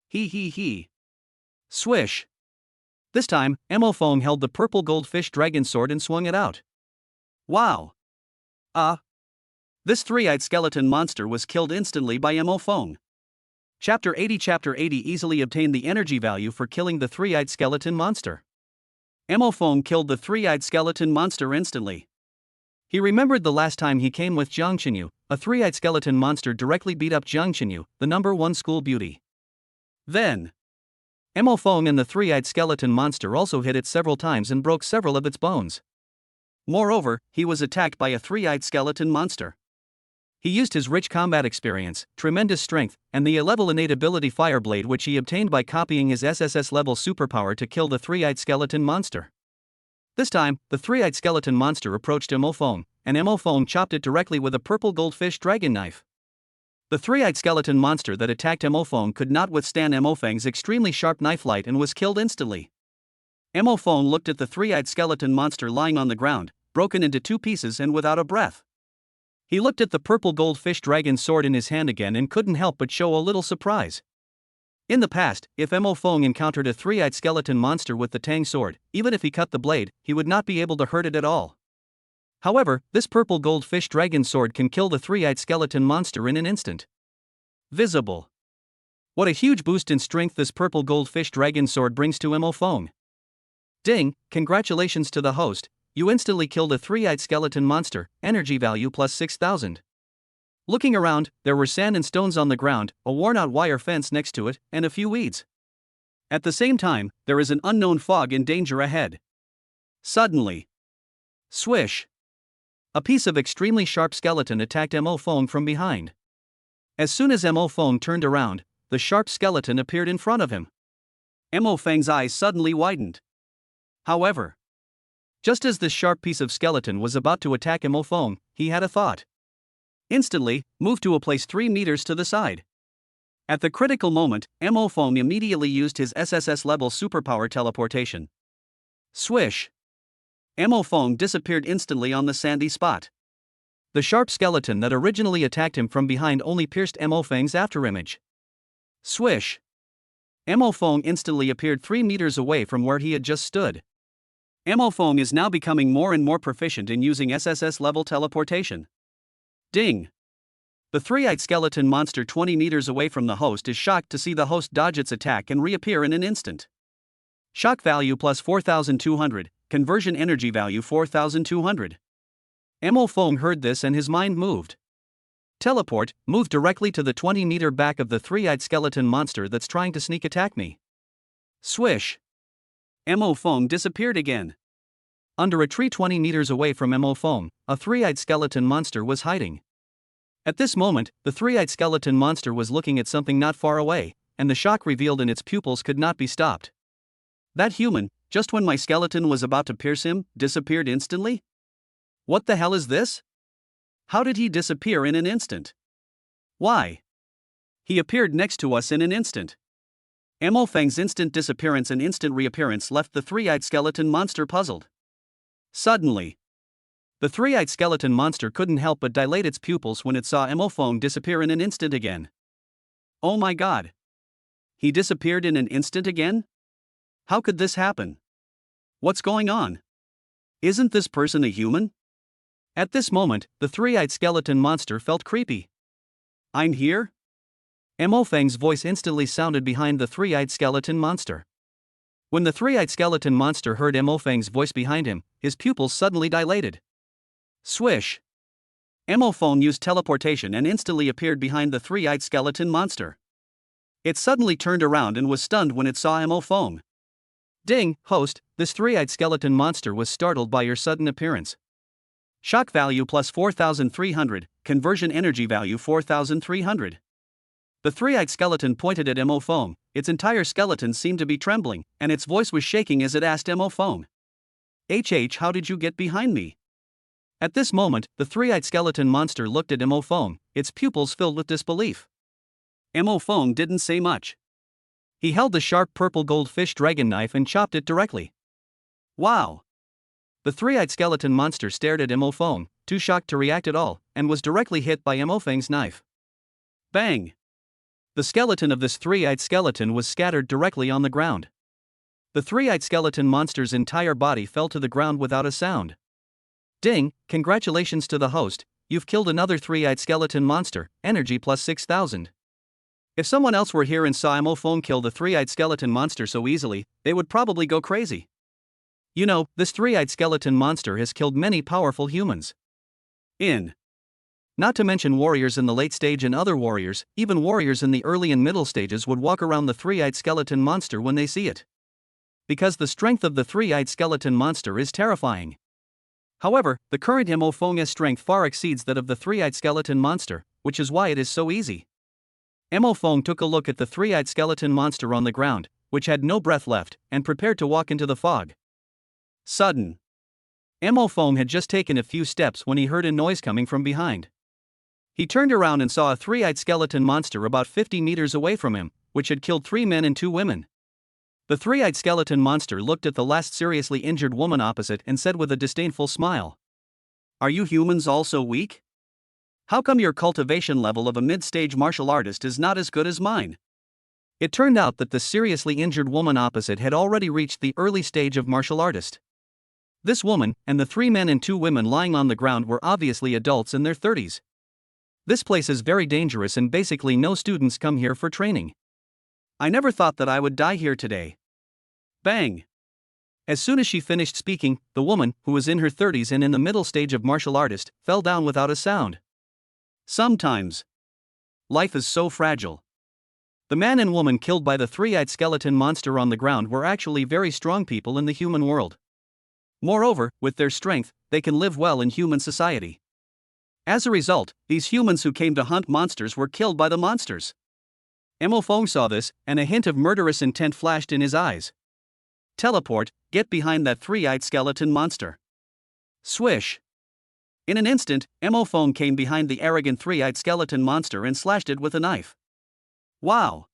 He. Swish. This time, Mo Fong held the purple goldfish dragon sword and swung it out. Wow. This 3-eyed skeleton monster was killed instantly by Mo Fong. Chapter 80 easily obtained the energy value for killing the 3-eyed skeleton monster. Mo Fong killed the 3-eyed skeleton monster instantly. He remembered the last time he came with Jiang Qinyu, a 3-eyed skeleton monster directly beat up Jiang Qinyu, the number 1 school beauty. Then, Mo Fong and the 3-eyed skeleton monster also hit it several times and broke several of its bones. Moreover, he was attacked by a 3-eyed skeleton monster. He used his rich combat experience, tremendous strength, and the level innate ability Fireblade which he obtained by copying his SSS-level superpower to kill the 3-eyed skeleton monster. This time, the 3-eyed skeleton monster approached Mo Fong, and Mo Fong chopped it directly with a purple goldfish dragon knife. The 3-eyed skeleton monster that attacked Mo Fong could not withstand Mo Feng's extremely sharp knife light and was killed instantly. Mo Fong looked at the 3-eyed skeleton monster lying on the ground, broken into 2 pieces and without a breath. He looked at the purple goldfish dragon sword in his hand again and couldn't help but show a little surprise. In the past, if Mo Fong encountered a 3-eyed skeleton monster with the Tang sword, even if he cut the blade, he would not be able to hurt it at all. However, this purple goldfish dragon sword can kill the 3-eyed skeleton monster in an instant. Visible. What a huge boost in strength this purple goldfish dragon sword brings to Mo Fong. Ding, congratulations to the host, you instantly killed a 3-eyed skeleton monster, energy value plus 6,000. Looking around, there were sand and stones on the ground, a worn-out wire fence next to it, and a few weeds. At the same time, there is an unknown fog in danger ahead. Suddenly, swish! A piece of extremely sharp skeleton attacked Mo Fong from behind. As soon as Mo Fong turned around, the sharp skeleton appeared in front of him. Mo Feng's eyes suddenly widened. However, just as this sharp piece of skeleton was about to attack Mo Fong, he had a thought. Instantly, moved to a place 3 meters to the side. At the critical moment, Mo Fong immediately used his SSS-level superpower teleportation. Swish! Mo Fong disappeared instantly on the sandy spot. The sharp skeleton that originally attacked him from behind only pierced Mo Feng's afterimage. Swish! Mo Fong instantly appeared 3 meters away from where he had just stood. Mo Fong is now becoming more and more proficient in using SSS-level teleportation. Ding! The three-eyed skeleton monster 20 meters away from the host is shocked to see the host dodge its attack and reappear in an instant. Shock value plus 4,200, conversion energy value 4,200. Mo Fong heard this and his mind moved. Teleport, move directly to the 20-meter back of the three-eyed skeleton monster that's trying to sneak attack me. Swish! Mo Fong disappeared again. Under a tree 20 meters away from Mo Fong, a three-eyed skeleton monster was hiding. At this moment, the three-eyed skeleton monster was looking at something not far away, and the shock revealed in its pupils could not be stopped. That human, just when my skeleton was about to pierce him, disappeared instantly? What the hell is this? How did he disappear in an instant? Why? He appeared next to us in an instant. Mo Feng's instant disappearance and instant reappearance left the three-eyed skeleton monster puzzled. Suddenly, the three-eyed skeleton monster couldn't help but dilate its pupils when it saw Mo Fong disappear in an instant again. Oh my god! He disappeared in an instant again? How could this happen? What's going on? Isn't this person a human? At this moment, the three-eyed skeleton monster felt creepy. I'm here? Mo Feng's voice instantly sounded behind the three-eyed skeleton monster. When the three-eyed skeleton monster heard Mo Feng's voice behind him, his pupils suddenly dilated. Swish! Mo Feng used teleportation and instantly appeared behind the three-eyed skeleton monster. It suddenly turned around and was stunned when it saw Mo Feng. Ding, host, this three-eyed skeleton monster was startled by your sudden appearance. Shock value plus 4,300, conversion energy value 4,300. The three-eyed skeleton pointed at Mo Feng, its entire skeleton seemed to be trembling, and its voice was shaking as it asked Mo Feng. How did you get behind me? At this moment, the three-eyed skeleton monster looked at Mo Feng, its pupils filled with disbelief. Mo Feng didn't say much. He held the sharp purple goldfish dragon knife and chopped it directly. Wow! The three-eyed skeleton monster stared at Mo Feng, too shocked to react at all, and was directly hit by Mo Feng's knife. Bang! The skeleton of this three-eyed skeleton was scattered directly on the ground. The three-eyed skeleton monster's entire body fell to the ground without a sound. Ding, congratulations to the host, you've killed another three-eyed skeleton monster, energy plus 6,000. If someone else were here and saw Mo Feng kill the three-eyed skeleton monster so easily, they would probably go crazy. You know, this three-eyed skeleton monster has killed many powerful humans. Not to mention warriors in the late stage and other warriors, even warriors in the early and middle stages would walk around the three-eyed skeleton monster when they see it. Because the strength of the three-eyed skeleton monster is terrifying. However, the current Mo Feng's strength far exceeds that of the three-eyed skeleton monster, which is why it is so easy. Mo Feng took a look at the three-eyed skeleton monster on the ground, which had no breath left, and prepared to walk into the fog. Sudden. Mo Feng had just taken a few steps when he heard a noise coming from behind. He turned around and saw a three-eyed skeleton monster about 50 meters away from him, which had killed 3 men and 2 women. The three-eyed skeleton monster looked at the last seriously injured woman opposite and said with a disdainful smile. Are you humans also weak? How come your cultivation level of a mid-stage martial artist is not as good as mine? It turned out that the seriously injured woman opposite had already reached the early stage of martial artist. This woman, and the 3 men and 2 women lying on the ground were obviously adults in their 30s. This place is very dangerous and basically no students come here for training. I never thought that I would die here today. Bang! As soon as she finished speaking, the woman, who was in her 30s and in the middle stage of martial artist, fell down without a sound. Sometimes life is so fragile. The man and woman killed by the three-eyed skeleton monster on the ground were actually very strong people in the human world. Moreover, with their strength, they can live well in human society. As a result, these humans who came to hunt monsters were killed by the monsters. Mo Fong saw this, and a hint of murderous intent flashed in his eyes. Teleport, get behind that three-eyed skeleton monster. Swish. In an instant, Mo Fong came behind the arrogant three-eyed skeleton monster and slashed it with a knife. Wow!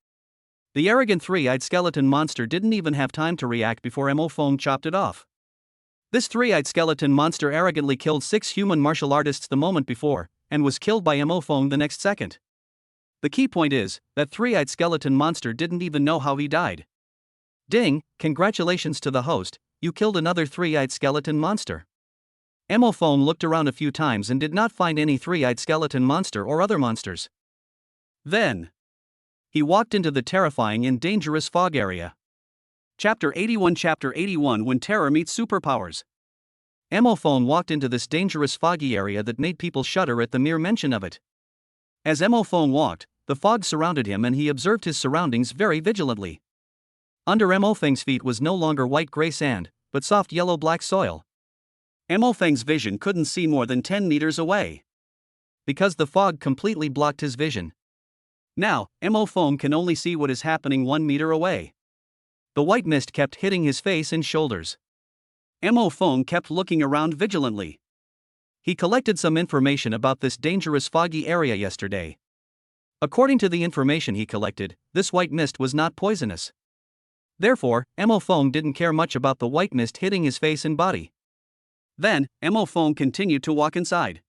The arrogant three-eyed skeleton monster didn't even have time to react before Mo Fong chopped it off. This three-eyed skeleton monster arrogantly killed 6 human martial artists the moment before, and was killed by Mo Fong the next second. The key point is, that three-eyed skeleton monster didn't even know how he died. Ding, congratulations to the host, you killed another three-eyed skeleton monster. Mo Fong looked around a few times and did not find any three-eyed skeleton monster or other monsters. Then he walked into the terrifying and dangerous fog area. Chapter 81 When Terror Meets Superpowers. Mo Fong walked into this dangerous foggy area that made people shudder at the mere mention of it. As Mo Fong walked, the fog surrounded him and he observed his surroundings very vigilantly. Under Mo Feng's feet was no longer white-gray sand, but soft yellow-black soil. Mo Feng's vision couldn't see more than 10 meters away, because the fog completely blocked his vision. Now, Mo Fong can only see what is happening 1 meter away. The white mist kept hitting his face and shoulders. Mo Fong kept looking around vigilantly. He collected some information about this dangerous foggy area yesterday. According to the information he collected, this white mist was not poisonous. Therefore, Mo Fong didn't care much about the white mist hitting his face and body. Then, Mo Fong continued to walk inside.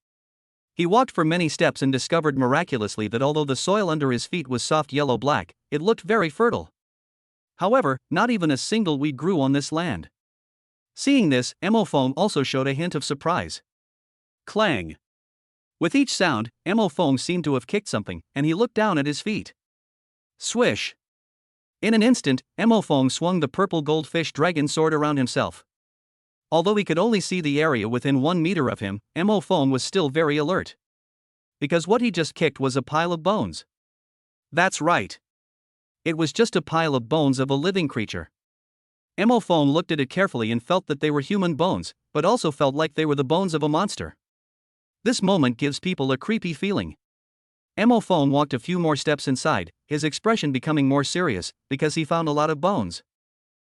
He walked for many steps and discovered miraculously that although the soil under his feet was soft yellow-black, it looked very fertile. However, not even a single weed grew on this land. Seeing this, Mo Fong also showed a hint of surprise. Clang! With each sound, Mo Fong seemed to have kicked something, and he looked down at his feet. Swish! In an instant, Mo Fong swung the purple goldfish dragon sword around himself. Although he could only see the area within 1 meter of him, Mo Fong was still very alert. Because what he just kicked was a pile of bones. That's right. It was just a pile of bones of a living creature. Mo Fong looked at it carefully and felt that they were human bones, but also felt like they were the bones of a monster. This moment gives people a creepy feeling. Mo Fong walked a few more steps inside, his expression becoming more serious, because he found a lot of bones.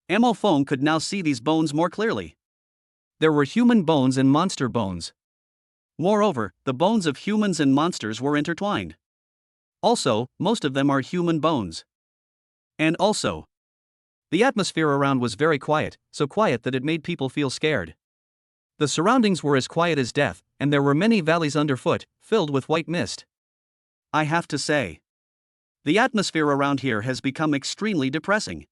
Mo Fong could now see these bones more clearly. There were human bones and monster bones. Moreover, the bones of humans and monsters were intertwined. Also, most of them are human bones. And also, the atmosphere around was very quiet, so quiet that it made people feel scared. The surroundings were as quiet as death, and there were many valleys underfoot, filled with white mist. I have to say, the atmosphere around here has become extremely depressing.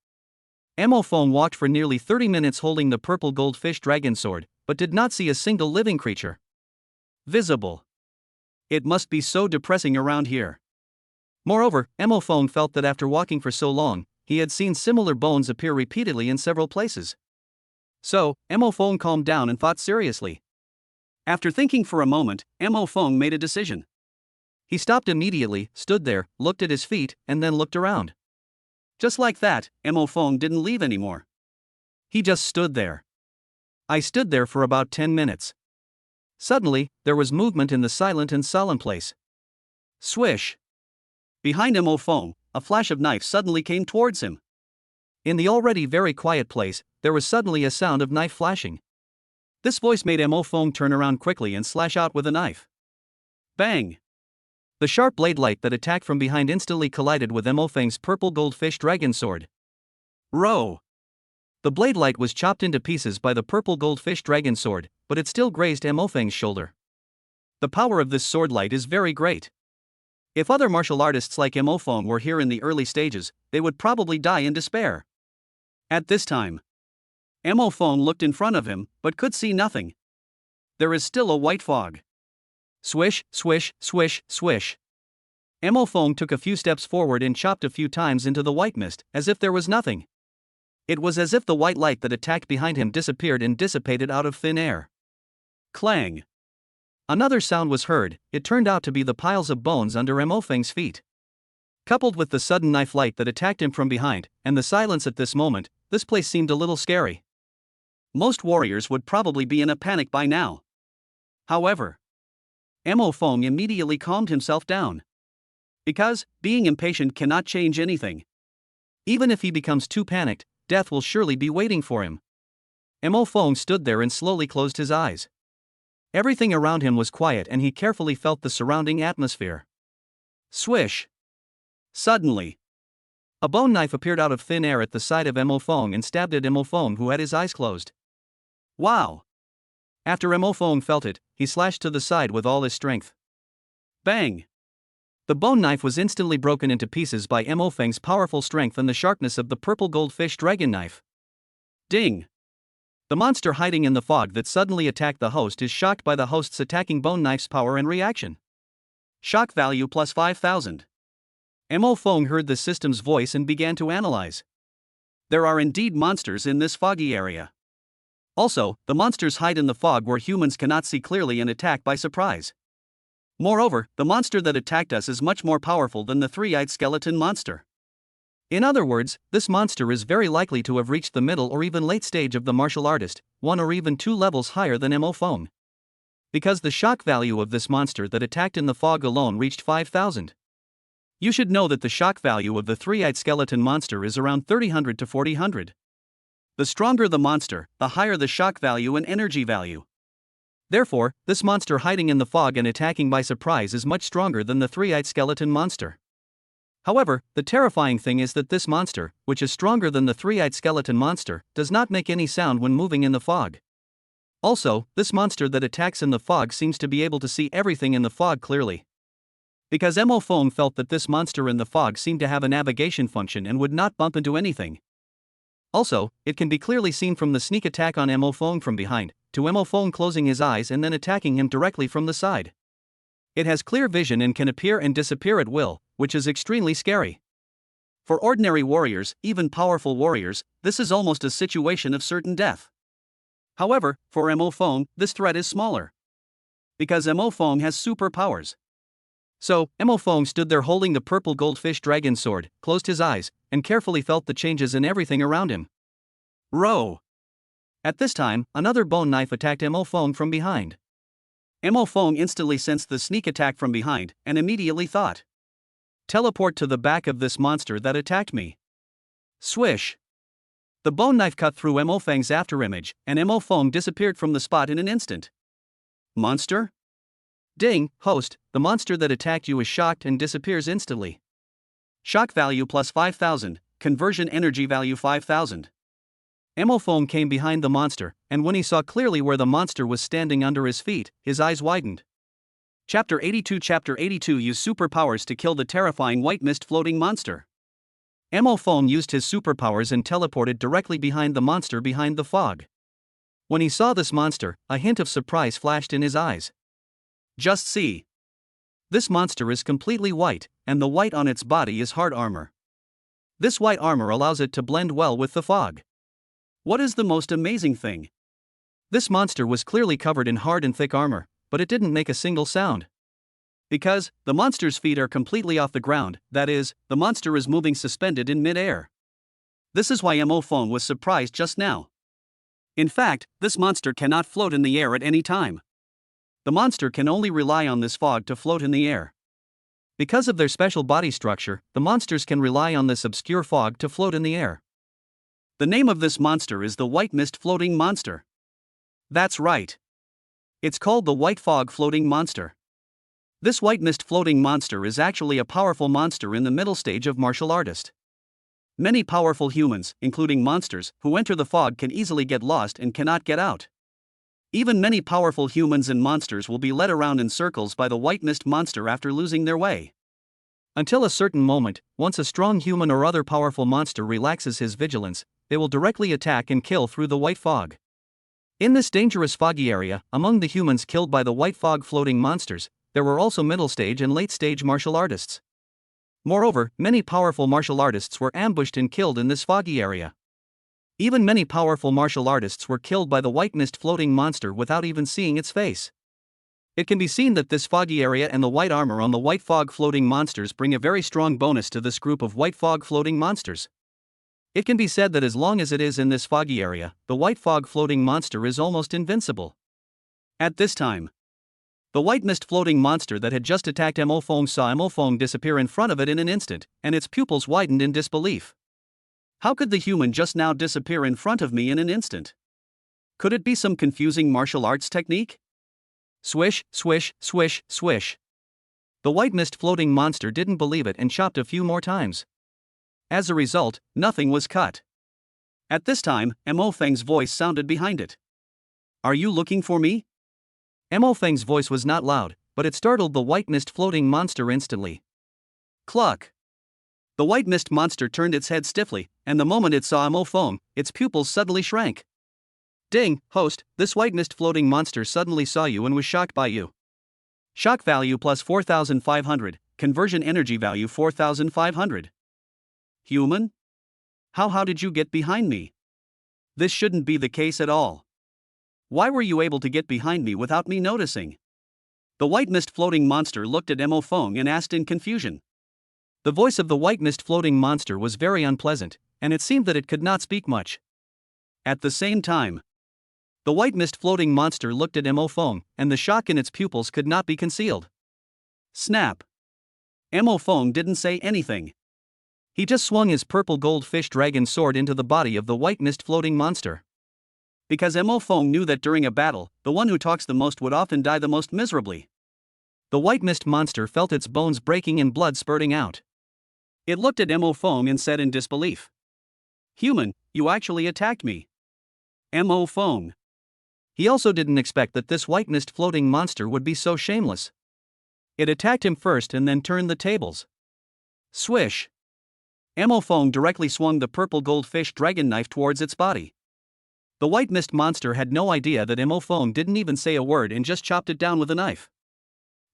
Mo Fong walked for nearly 30 minutes holding the purple goldfish dragon sword, but did not see a single living creature visible. It must be so depressing around here. Moreover, Mo Fong felt that after walking for so long, he had seen similar bones appear repeatedly in several places. So, Mo Fong calmed down and thought seriously. After thinking for a moment, Mo Fong made a decision. He stopped immediately, stood there, looked at his feet, and then looked around. Just like that, Mo Fong didn't leave anymore. He just stood there. I stood there for about 10 minutes. Suddenly, there was movement in the silent and solemn place. Swish! Behind Mo Fong, a flash of knife suddenly came towards him. In the already very quiet place, there was suddenly a sound of knife flashing. This voice made Mo Fong turn around quickly and slash out with a knife. Bang! The sharp blade light that attacked from behind instantly collided with Mo Feng's purple goldfish dragon sword. Row! The blade light was chopped into pieces by the purple goldfish dragon sword, but it still grazed Mo Feng's shoulder. The power of this sword light is very great. If other martial artists like Mo Fong were here in the early stages, they would probably die in despair. At this time, Mo Fong looked in front of him, but could see nothing. There is still a white fog. Swish, swish, swish, swish. Mo Fong took a few steps forward and chopped a few times into the white mist, as if there was nothing. It was as if the white light that attacked behind him disappeared and dissipated out of thin air. Clang! Another sound was heard. It turned out to be the piles of bones under Mo Feng's feet. Coupled with the sudden knife light that attacked him from behind, and the silence at this moment, this place seemed a little scary. Most warriors would probably be in a panic by now. However, Mo Fong immediately calmed himself down. Because, being impatient cannot change anything. Even if he becomes too panicked, death will surely be waiting for him. Mo Fong stood there and slowly closed his eyes. Everything around him was quiet and he carefully felt the surrounding atmosphere. Swish! Suddenly, a bone knife appeared out of thin air at the side of Mo Fong and stabbed at Mo Fong, who had his eyes closed. Wow! After Mo Fong felt it, he slashed to the side with all his strength. Bang! The bone knife was instantly broken into pieces by Mo Feng's powerful strength and the sharpness of the purple goldfish dragon knife. Ding! The monster hiding in the fog that suddenly attacked the host is shocked by the host's attacking bone knife's power and reaction. Shock value plus 5,000. Mo Fong heard the system's voice and began to analyze. There are indeed monsters in this foggy area. Also, the monsters hide in the fog where humans cannot see clearly and attack by surprise. Moreover, the monster that attacked us is much more powerful than the three-eyed skeleton monster. In other words, this monster is very likely to have reached the middle or even late stage of the martial artist, 1 or even 2 levels higher than Mo Fong. Because the shock value of this monster that attacked in the fog alone reached 5,000. You should know that the shock value of the three-eyed skeleton monster is around 3000 to 4000. The stronger the monster, the higher the shock value and energy value. Therefore, this monster hiding in the fog and attacking by surprise is much stronger than the three-eyed skeleton monster. However, the terrifying thing is that this monster, which is stronger than the three-eyed skeleton monster, does not make any sound when moving in the fog. Also, this monster that attacks in the fog seems to be able to see everything in the fog clearly. Because Mo Fong felt that this monster in the fog seemed to have a navigation function and would not bump into anything. Also, it can be clearly seen from the sneak attack on Mo Fong from behind, to Mo Fong closing his eyes and then attacking him directly from the side. It has clear vision and can appear and disappear at will, which is extremely scary. For ordinary warriors, even powerful warriors, this is almost a situation of certain death. However, for Mo Fong, this threat is smaller. Because Mo Fong has superpowers. So, Mo Fong stood there holding the purple goldfish dragon sword, closed his eyes, and carefully felt the changes in everything around him. Row! At this time, another bone knife attacked Mo Fong from behind. Mo Fong instantly sensed the sneak attack from behind, and immediately thought. Teleport to the back of this monster that attacked me. Swish! The bone knife cut through Mo Feng's afterimage, and Mo Fong disappeared from the spot in an instant. Monster? Ding, host, the monster that attacked you is shocked and disappears instantly. Shock value plus 5,000, conversion energy value 5,000. Mo Fong came behind the monster, and when he saw clearly where the monster was standing under his feet, his eyes widened. Chapter 82 Use superpowers to kill the terrifying white mist floating monster. Mo Fong used his superpowers and teleported directly behind the monster behind the fog. When he saw this monster, a hint of surprise flashed in his eyes. Just see. This monster is completely white, and the white on its body is hard armor. This white armor allows it to blend well with the fog. What is the most amazing thing? This monster was clearly covered in hard and thick armor, but it didn't make a single sound. Because the monster's feet are completely off the ground, that is, the monster is moving suspended in mid-air. This is why Mo Fong was surprised just now. In fact, this monster cannot float in the air at any time. The monster can only rely on this fog to float in the air. Because of their special body structure, the monsters can rely on this obscure fog to float in the air. The name of this monster is the white mist floating monster. That's right. It's called the white fog floating monster. This white mist floating monster is actually a powerful monster in the middle stage of martial artist. Many powerful humans, including monsters, who enter the fog can easily get lost and cannot get out. Even many powerful humans and monsters will be led around in circles by the white mist monster after losing their way. Until a certain moment, once a strong human or other powerful monster relaxes his vigilance, they will directly attack and kill through the white fog. In this dangerous foggy area, among the humans killed by the white fog floating monsters, there were also middle stage and late stage martial artists. Moreover, many powerful martial artists were ambushed and killed in this foggy area. Even many powerful martial artists were killed by the white mist floating monster without even seeing its face. It can be seen that this foggy area and the white armor on the white fog floating monsters bring a very strong bonus to this group of white fog floating monsters. It can be said that as long as it is in this foggy area, the white fog floating monster is almost invincible. At this time, the white mist floating monster that had just attacked Mo Fong saw Mo Fong disappear in front of it in an instant, and its pupils widened in disbelief. How could the human just now disappear in front of me in an instant? Could it be some confusing martial arts technique? Swish, swish, swish, swish. The white mist floating monster didn't believe it and chopped a few more times. As a result, nothing was cut. At this time, Mo Feng's voice sounded behind it. Are you looking for me? Mo Feng's voice was not loud, but it startled the white mist floating monster instantly. Cluck! The white mist monster turned its head stiffly, and the moment it saw Mo Feng, its pupils suddenly shrank. Ding, host, this white mist floating monster suddenly saw you and was shocked by you. Shock value plus 4,500, conversion energy value 4,500. Human? How did you get behind me? This shouldn't be the case at all. Why were you able to get behind me without me noticing? The white mist floating monster looked at Mo Feng and asked in confusion. The voice of the white mist floating monster was very unpleasant, and it seemed that it could not speak much. At the same time, the white mist floating monster looked at Mo Feng, and the shock in its pupils could not be concealed. Snap! Mo Feng didn't say anything. He just swung his purple goldfish dragon sword into the body of the white mist floating monster. Because Mo Feng knew that during a battle, the one who talks the most would often die the most miserably. The white mist monster felt its bones breaking and blood spurting out. It looked at Mo Feng and said in disbelief, "Human, you actually attacked me." Mo Feng. He also didn't expect that this white mist floating monster would be so shameless. It attacked him first and then turned the tables. Swish! Mo Feng directly swung the purple goldfish dragon knife towards its body. The white mist monster had no idea that Mo Feng didn't even say a word and just chopped it down with a knife.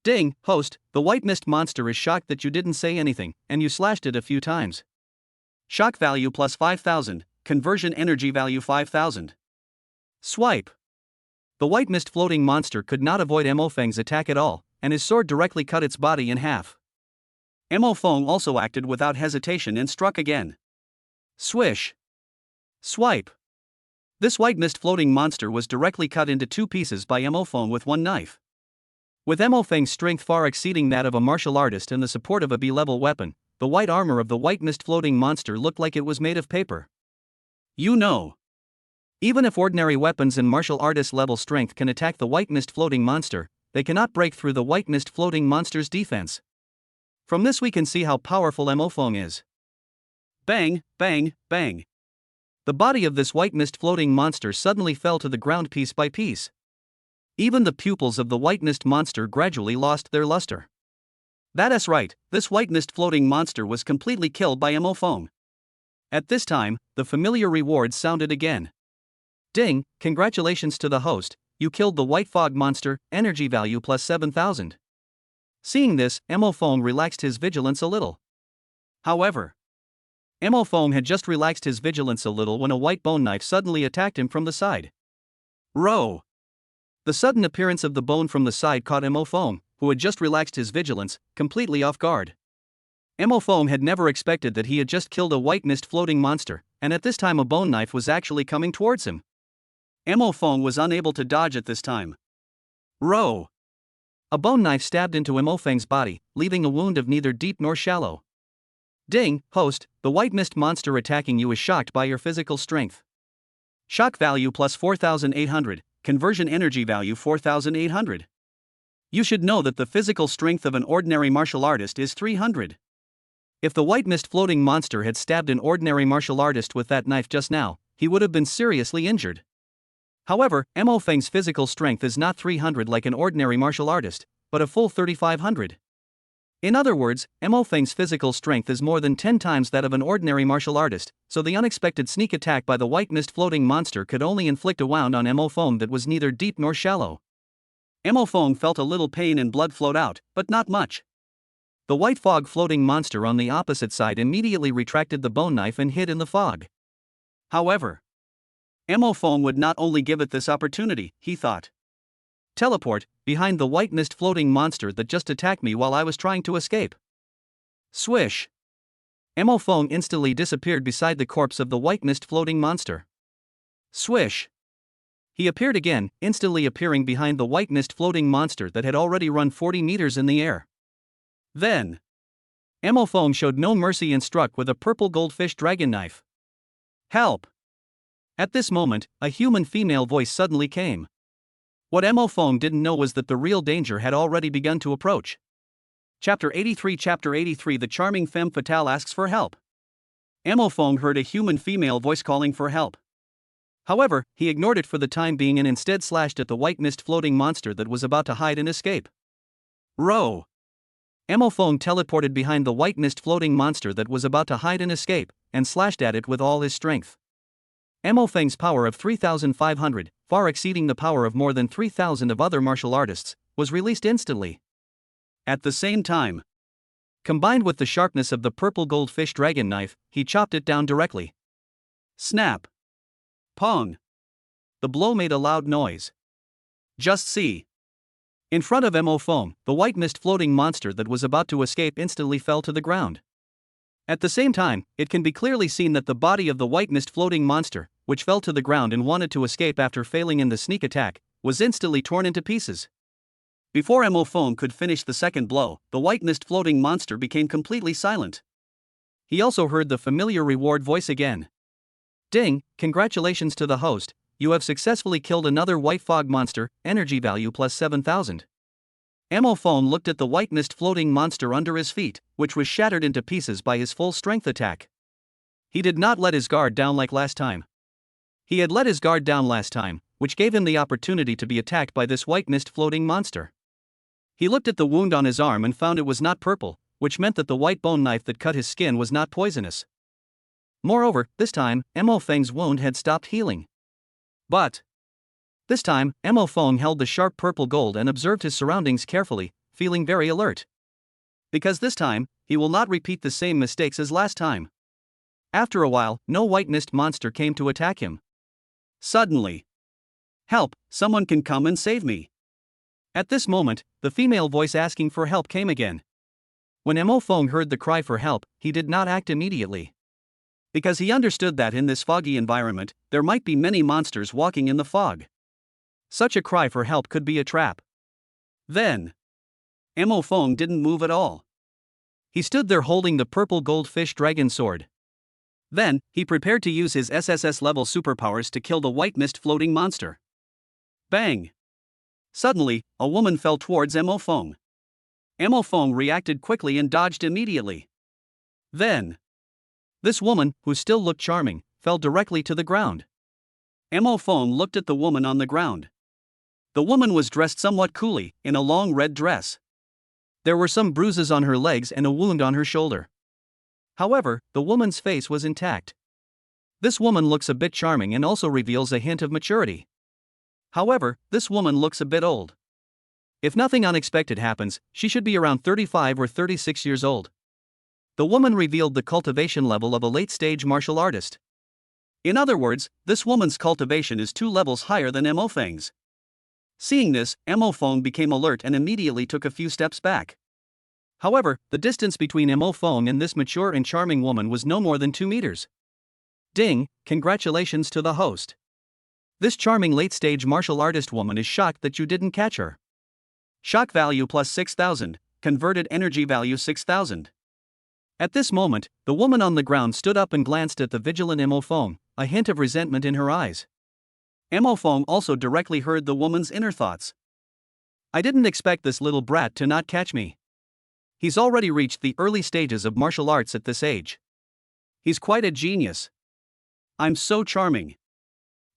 Ding, host, the white mist monster is shocked that you didn't say anything, and you slashed it a few times. Shock value plus 5,000, conversion energy value 5,000. Swipe! The white mist floating monster could not avoid Mo Feng's attack at all, and his sword directly cut its body in half. Mo Feng also acted without hesitation and struck again. Swish! Swipe! This white mist floating monster was directly cut into two pieces by Mo Feng with one knife. With Mo Feng's strength far exceeding that of a martial artist and the support of a B-level weapon, the white armor of the white mist floating monster looked like it was made of paper. You know, even if ordinary weapons and martial artist level strength can attack the white mist floating monster, they cannot break through the white mist floating monster's defense. From this we can see how powerful Mo Feng is. Bang, bang, bang. The body of this white mist floating monster suddenly fell to the ground piece by piece. Even the pupils of the white mist monster gradually lost their luster. That's right, this white mist floating monster was completely killed by Mo Feng. At this time, the familiar reward sounded again. Ding, congratulations to the host, you killed the white fog monster, energy value plus 7,000. Seeing this, Mo Feng relaxed his vigilance a little. However, Mo Feng had just relaxed his vigilance a little when a white bone knife suddenly attacked him from the side. Row! The sudden appearance of the bone from the side caught Mo Feng, who had just relaxed his vigilance, completely off guard. Mo Feng had never expected that he had just killed a white mist floating monster, and at this time a bone knife was actually coming towards him. Mo Feng was unable to dodge at this time. Row! A bone knife stabbed into Mo Feng's body, leaving a wound of neither deep nor shallow. Ding, host, the white mist monster attacking you is shocked by your physical strength. Shock value plus 4,800, conversion energy value 4,800. You should know that the physical strength of an ordinary martial artist is 300. If the white mist floating monster had stabbed an ordinary martial artist with that knife just now, he would have been seriously injured. However, Mo Feng's physical strength is not 300 like an ordinary martial artist, but a full 3,500. In other words, Mo Feng's physical strength is more than 10 times that of an ordinary martial artist, so the unexpected sneak attack by the white mist floating monster could only inflict a wound on Mo Feng that was neither deep nor shallow. Mo Feng felt a little pain and blood flowed out, but not much. The white fog floating monster on the opposite side immediately retracted the bone knife and hid in the fog. However, Mo Feng would not only give it this opportunity, he thought. Teleport, behind the white mist floating monster that just attacked me while I was trying to escape. Swish. Mo Fong instantly disappeared beside the corpse of the white mist floating monster. Swish. He appeared again, instantly appearing behind the white mist floating monster that had already run 40 meters in the air. Then, Mo Fong showed no mercy and struck with a purple goldfish dragon knife. Help! At this moment, a human female voice suddenly came. What Mo Fong didn't know was that the real danger had already begun to approach. Chapter 83 The charming femme fatale asks for help. Mo Fong heard a human female voice calling for help. However, he ignored it for the time being and instead slashed at the white mist floating monster that was about to hide and escape. Row! Mo Fong teleported behind the white mist floating monster that was about to hide and escape, and slashed at it with all his strength. Mo Feng's power of 3,500, far exceeding the power of more than 3,000 of other martial artists, was released instantly. At the same time, combined with the sharpness of the purple goldfish dragon knife, he chopped it down directly. Snap! Pong! The blow made a loud noise. Just see! In front of Mo Fong, the white mist floating monster that was about to escape instantly fell to the ground. At the same time, it can be clearly seen that the body of the white mist floating monster, which fell to the ground and wanted to escape after failing in the sneak attack, was instantly torn into pieces. Before Mo Fong could finish the second blow, the white mist floating monster became completely silent. He also heard the familiar reward voice again. Ding, congratulations to the host, you have successfully killed another white fog monster, energy value plus 7,000. Mo Fong looked at the white mist floating monster under his feet, which was shattered into pieces by his full strength attack. He did not let his guard down like last time. He had let his guard down last time, which gave him the opportunity to be attacked by this white mist floating monster. He looked at the wound on his arm and found it was not purple, which meant that the white bone knife that cut his skin was not poisonous. Moreover, this time, Mo Feng's wound had stopped healing. But this time, Mo Fong held the sharp purple gold and observed his surroundings carefully, feeling very alert. Because this time, he will not repeat the same mistakes as last time. After a while, no white mist monster came to attack him. Suddenly, help, someone can come and save me. At this moment, the female voice asking for help came again. When Mo Fong heard the cry for help, he did not act immediately. Because he understood that in this foggy environment, there might be many monsters walking in the fog. Such a cry for help could be a trap. Then, Mo Fong didn't move at all. He stood there holding the purple goldfish dragon sword. Then, he prepared to use his SSS-level superpowers to kill the white mist floating monster. Bang! Suddenly, a woman fell towards Mo Fong. Mo Fong reacted quickly and dodged immediately. Then, this woman, who still looked charming, fell directly to the ground. Mo Fong looked at the woman on the ground. The woman was dressed somewhat coolly, in a long red dress. There were some bruises on her legs and a wound on her shoulder. However, the woman's face was intact. This woman looks a bit charming and also reveals a hint of maturity. However, this woman looks a bit old. If nothing unexpected happens, she should be around 35 or 36 years old. The woman revealed the cultivation level of a late-stage martial artist. In other words, this woman's cultivation is 2 levels higher than Mo Feng's. Seeing this, Mo Fong became alert and immediately took a few steps back. However, the distance between Mo Fong and this mature and charming woman was no more than 2 meters. Ding, congratulations to the host. This charming late-stage martial artist woman is shocked that you didn't catch her. Shock value plus 6,000, converted energy value 6,000. At this moment, the woman on the ground stood up and glanced at the vigilant Mo Fong, a hint of resentment in her eyes. Mo Fong also directly heard the woman's inner thoughts. I didn't expect this little brat to not catch me. He's already reached the early stages of martial arts at this age. He's quite a genius. I'm so charming.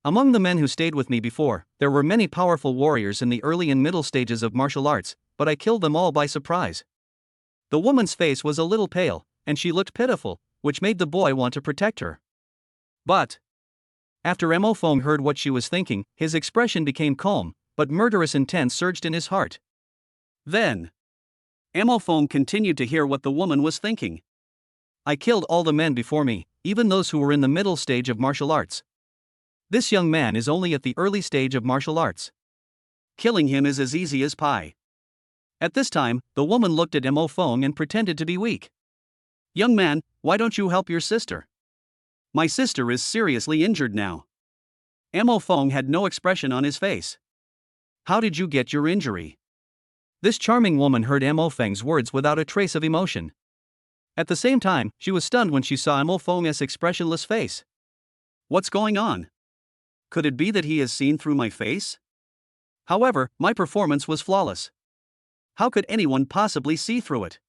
Among the men who stayed with me before, there were many powerful warriors in the early and middle stages of martial arts, but I killed them all by surprise. The woman's face was a little pale, and she looked pitiful, which made the boy want to protect her. But after Mo Fong heard what she was thinking, his expression became calm, but murderous intent surged in his heart. Then, Mo Fong continued to hear what the woman was thinking. I killed all the men before me, even those who were in the middle stage of martial arts. This young man is only at the early stage of martial arts. Killing him is as easy as pie. At this time, the woman looked at Mo Fong and pretended to be weak. Young man, why don't you help your sister? My sister is seriously injured now. Mo Fong had no expression on his face. How did you get your injury? This charming woman heard Mo Feng's words without a trace of emotion. At the same time, she was stunned when she saw Mo Feng's expressionless face. What's going on? Could it be that he has seen through my face? However, my performance was flawless. How could anyone possibly see through it?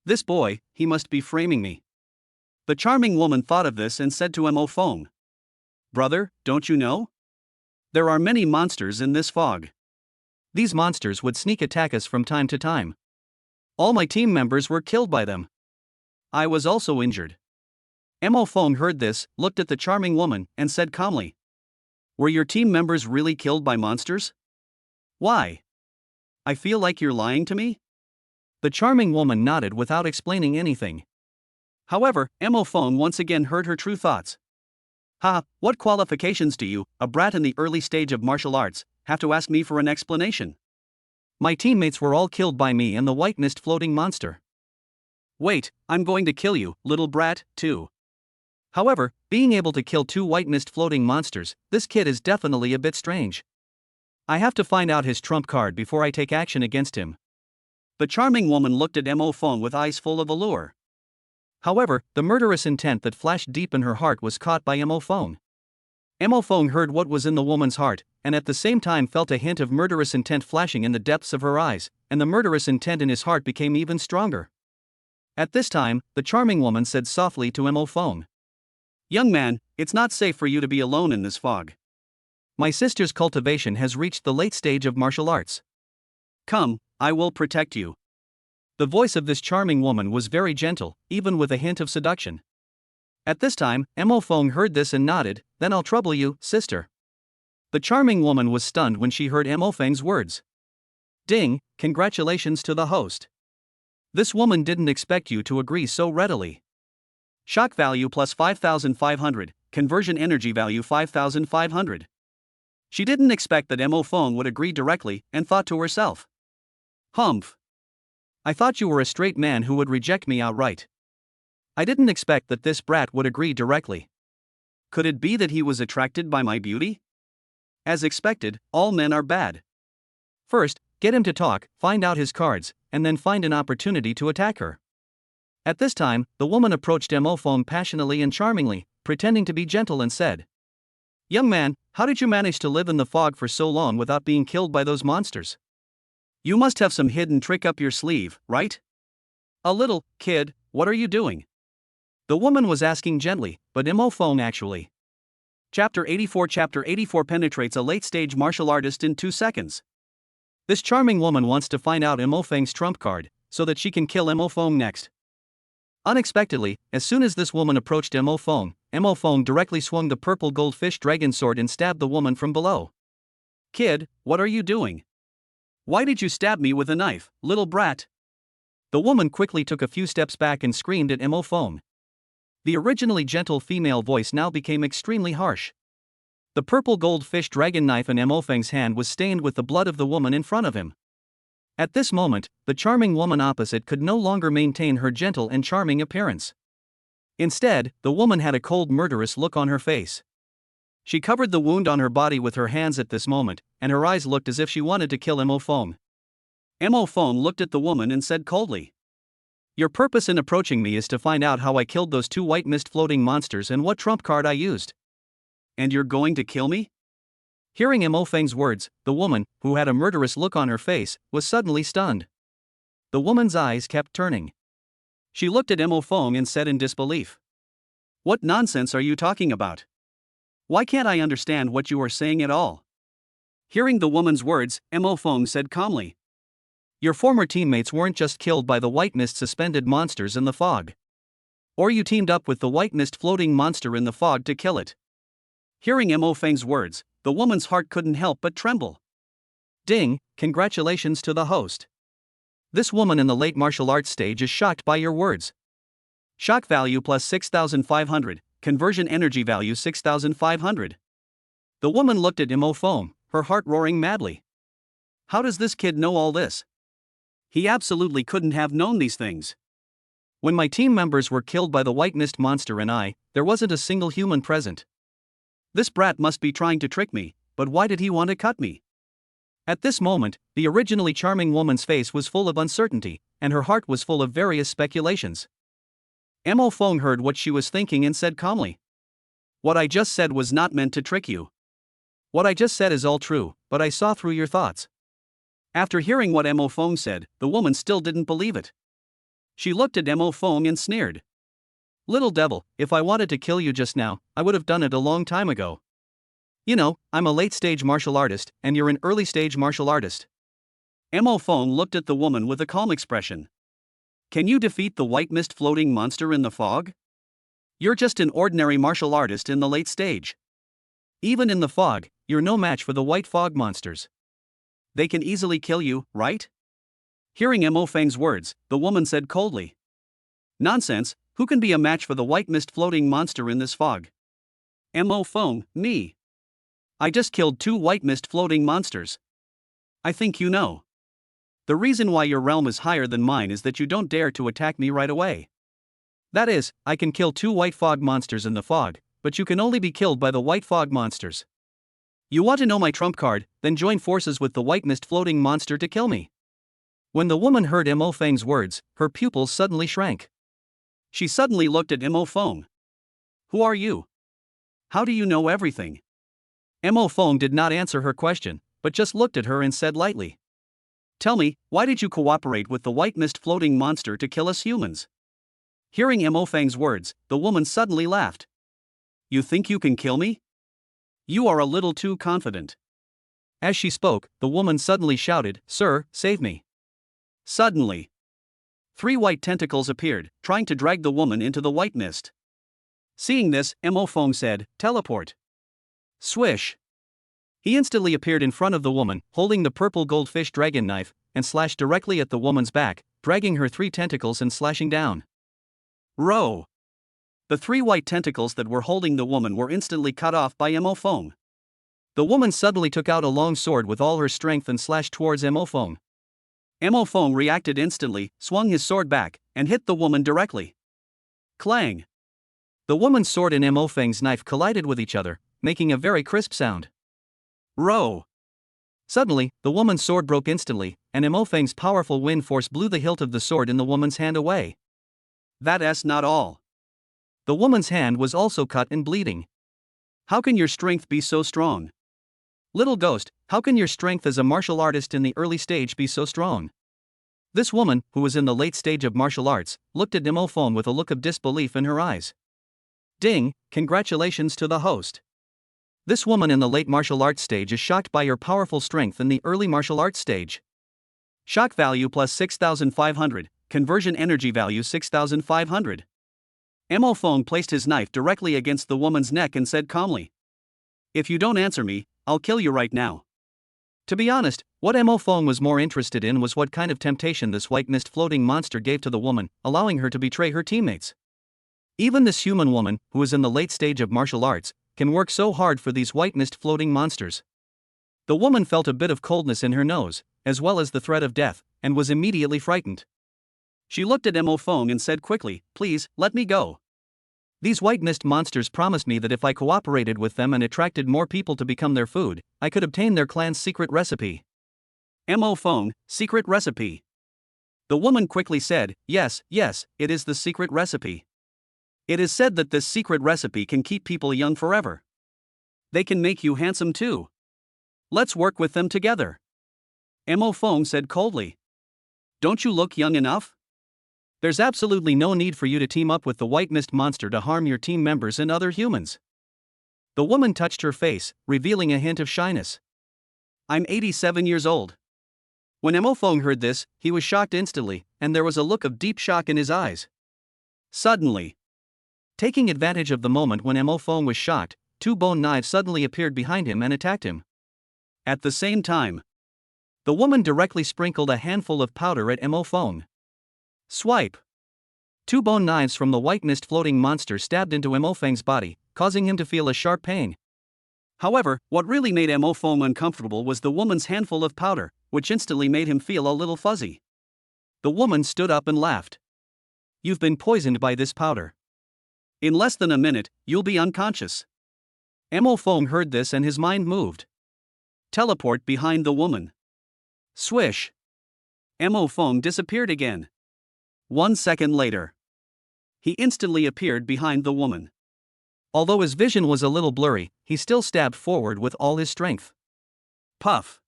This boy, he must be framing me. The charming woman thought of this and said to Mo Feng, Brother, don't you know? There are many monsters in this fog. These monsters would sneak attack us from time to time. All my team members were killed by them. I was also injured. Mo Feng heard this, looked at the charming woman, and said calmly, Were your team members really killed by monsters? Why? I feel like you're lying to me? The charming woman nodded without explaining anything. However, Mo Feng once again heard her true thoughts. Ha, what qualifications do you, a brat in the early stage of martial arts, have to ask me for an explanation? My teammates were all killed by me and the white mist floating monster. Wait, I'm going to kill you, little brat, too. However, being able to kill 2 white mist floating monsters, this kid is definitely a bit strange. I have to find out his trump card before I take action against him. The charming woman looked at Mo Feng with eyes full of allure. However, the murderous intent that flashed deep in her heart was caught by Mo Feng. Mo Feng heard what was in the woman's heart, and at the same time felt a hint of murderous intent flashing in the depths of her eyes, and the murderous intent in his heart became even stronger. At this time, the charming woman said softly to Mo Feng, Young man, it's not safe for you to be alone in this fog. My sister's cultivation has reached the late stage of martial arts. Come, I will protect you. The voice of this charming woman was very gentle, even with a hint of seduction. At this time, Mo Feng heard this and nodded, Then I'll trouble you, sister. The charming woman was stunned when she heard Mo Feng's words. Ding, congratulations to the host. This woman didn't expect you to agree so readily. Shock value plus 5,500, conversion energy value 5,500. She didn't expect that Mo Feng would agree directly and thought to herself. Humph. I thought you were a straight man who would reject me outright. I didn't expect that this brat would agree directly. Could it be that he was attracted by my beauty? As expected, all men are bad. First, get him to talk, find out his cards, and then find an opportunity to attack her. At this time, the woman approached Mo Feng passionately and charmingly, pretending to be gentle and said, Young man, how did you manage to live in the fog for so long without being killed by those monsters? You must have some hidden trick up your sleeve, right? A little, kid, what are you doing? The woman was asking gently, but Mo Feng actually. Chapter 84 penetrates a late-stage martial artist in 2 seconds. This charming woman wants to find out Mo Feng's trump card, so that she can kill Mo Feng next. Unexpectedly, as soon as this woman approached Mo Feng directly swung the purple goldfish dragon sword and stabbed the woman from below. Kid, what are you doing? Why did you stab me with a knife, little brat? The woman quickly took a few steps back and screamed at Mo Feng. The originally gentle female voice now became extremely harsh. The purple goldfish dragon knife in Mo Feng's hand was stained with the blood of the woman in front of him. At this moment, the charming woman opposite could no longer maintain her gentle and charming appearance. Instead, the woman had a cold, murderous look on her face. She covered the wound on her body with her hands at this moment, and her eyes looked as if she wanted to kill Mo Feng. Mo Feng looked at the woman and said coldly, Your purpose in approaching me is to find out how I killed those 2 white mist floating monsters and what trump card I used. And you're going to kill me? Hearing Mo Feng's words, the woman, who had a murderous look on her face, was suddenly stunned. The woman's eyes kept turning. She looked at Mo Feng and said in disbelief, What nonsense are you talking about? Why can't I understand what you are saying at all? Hearing the woman's words, Mo Feng said calmly, Your former teammates weren't just killed by the white mist suspended monsters in the fog. Or you teamed up with the white mist floating monster in the fog to kill it. Hearing Mo Feng's words, the woman's heart couldn't help but tremble. Ding, congratulations to the host. This woman in the late martial arts stage is shocked by your words. Shock value plus 6,500, conversion energy value 6,500. The woman looked at Mo Feng, her heart roaring madly. How does this kid know all this? He absolutely couldn't have known these things. When my team members were killed by the white mist monster and there wasn't a single human present. This brat must be trying to trick me, but why did he want to cut me? At this moment, the originally charming woman's face was full of uncertainty, and her heart was full of various speculations. Mo Feng heard what she was thinking and said calmly. What I just said was not meant to trick you. What I just said is all true, but I saw through your thoughts. After hearing what Mo Feng said, the woman still didn't believe it. She looked at Mo Feng and sneered. Little devil, if I wanted to kill you just now, I would have done it a long time ago. You know, I'm a late-stage martial artist, and you're an early-stage martial artist. Mo Feng looked at the woman with a calm expression. Can you defeat the white mist floating monster in the fog? You're just an ordinary martial artist in the late stage. Even in the fog, you're no match for the white fog monsters. They can easily kill you, right? Hearing Mo Feng's words, the woman said coldly. Nonsense, who can be a match for the white mist floating monster in this fog? Mo Feng, me. I just killed 2 white mist floating monsters. I think you know. The reason why your realm is higher than mine is that you don't dare to attack me right away. That is, I can kill 2 white fog monsters in the fog, but you can only be killed by the white fog monsters. You want to know my trump card, then join forces with the white mist floating monster to kill me. When the woman heard Mo Feng's words, her pupils suddenly shrank. She suddenly looked at Mo Feng. Who are you? How do you know everything? Mo Feng did not answer her question, but just looked at her and said lightly. Tell me, why did you cooperate with the white mist floating monster to kill us humans? Hearing Mo Feng's words, the woman suddenly laughed. You think you can kill me? You are a little too confident. As she spoke, the woman suddenly shouted, Sir, save me. Suddenly, 3 white tentacles appeared, trying to drag the woman into the white mist. Seeing this, Mo Feng said, Teleport. Swish. He instantly appeared in front of the woman, holding the purple goldfish dragon knife, and slashed directly at the woman's back, dragging her 3 tentacles and slashing down. Row. The 3 white tentacles that were holding the woman were instantly cut off by Mo Feng. The woman suddenly took out a long sword with all her strength and slashed towards Mo Feng. Mo Feng reacted instantly, swung his sword back, and hit the woman directly. Clang. The woman's sword and Mo Feng's knife collided with each other, making a very crisp sound. Row. Suddenly, the woman's sword broke instantly, and Mo Feng's powerful wind force blew the hilt of the sword in the woman's hand away. That's not all. The woman's hand was also cut and bleeding. How can your strength be so strong? Little ghost, how can your strength as a martial artist in the early stage be so strong? This woman, who was in the late stage of martial arts, looked at Mo Feng with a look of disbelief in her eyes. Ding, congratulations to the host. This woman in the late martial arts stage is shocked by your powerful strength in the early martial arts stage. Shock value plus 6,500, conversion energy value 6,500. Mo Feng placed his knife directly against the woman's neck and said calmly. If you don't answer me, I'll kill you right now. To be honest, what Mo Feng was more interested in was what kind of temptation this white mist floating monster gave to the woman, allowing her to betray her teammates. Even this human woman, who is in the late stage of martial arts, can work so hard for these white mist floating monsters. The woman felt a bit of coldness in her nose, as well as the threat of death, and was immediately frightened. She looked at Mo Feng and said quickly, Please, let me go. These white mist monsters promised me that if I cooperated with them and attracted more people to become their food, I could obtain their clan's secret recipe. Mo Feng, secret recipe. The woman quickly said, Yes, it is the secret recipe. It is said that this secret recipe can keep people young forever. They can make you handsome too. Let's work with them together. Mo Feng said coldly. Don't you look young enough? There's absolutely no need for you to team up with the white mist monster to harm your team members and other humans. The woman touched her face, revealing a hint of shyness. I'm 87 years old. When Mo Feng heard this, he was shocked instantly, and there was a look of deep shock in his eyes. Suddenly, taking advantage of the moment when Mo Feng was shocked, 2 bone knives suddenly appeared behind him and attacked him. At the same time, the woman directly sprinkled a handful of powder at Mo Feng. Swipe. 2 bone knives from the white mist floating monster stabbed into Mo Feng's body, causing him to feel a sharp pain. However, what really made Mo Fong uncomfortable was the woman's handful of powder, which instantly made him feel a little fuzzy. The woman stood up and laughed. "You've been poisoned by this powder. In less than a minute, you'll be unconscious." Mo Fong heard this and his mind moved. Teleport behind the woman. Swish. Mo Fong disappeared again. 1 second later, he instantly appeared behind the woman. Although his vision was a little blurry, he still stabbed forward with all his strength. Puff.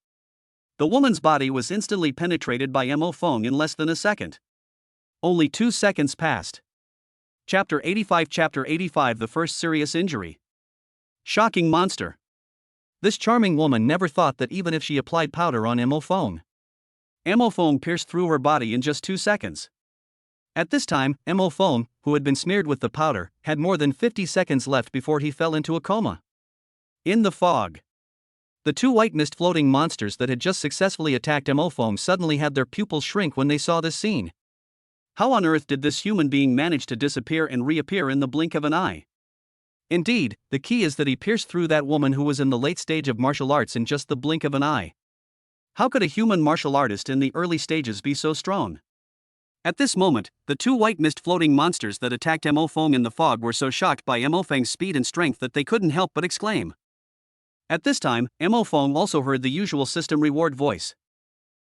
The woman's body was instantly penetrated by Mo Fong in less than a second. Only 2 seconds passed. Chapter 85, the first serious injury. Shocking monster. This charming woman never thought that even if she applied powder on Mo Fong pierced through her body in just 2 seconds. At this time, Mo Fong, who had been smeared with the powder, had more than 50 seconds left before he fell into a coma. In the fog, the two white mist-floating monsters that had just successfully attacked Mo Fong suddenly had their pupils shrink when they saw this scene. How on earth did this human being manage to disappear and reappear in the blink of an eye? Indeed, the key is that he pierced through that woman who was in the late stage of martial arts in just the blink of an eye. How could a human martial artist in the early stages be so strong? At this moment, the two white mist-floating monsters that attacked Mo Fong in the fog were so shocked by Mo Feng's speed and strength that they couldn't help but exclaim. At this time, Mo Fong also heard the usual system reward voice.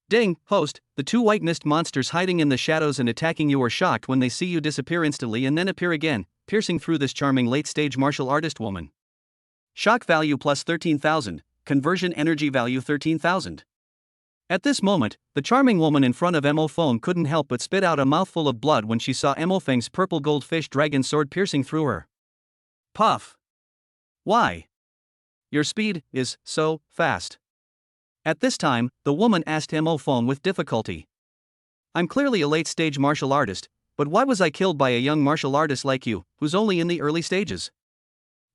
"Ding, host, the two white mist monsters hiding in the shadows and attacking you are shocked when they see you disappear instantly and then appear again, piercing through this charming late-stage martial artist woman. Shock value plus 13,000, conversion energy value 13,000. At this moment, the charming woman in front of Mo Fong couldn't help but spit out a mouthful of blood when she saw Mo Feng's purple goldfish dragon sword piercing through her. Puff. Why? Your speed is so fast. At this time, the woman asked Mo Fong with difficulty. I'm clearly a late-stage martial artist, but why was I killed by a young martial artist like you, who's only in the early stages?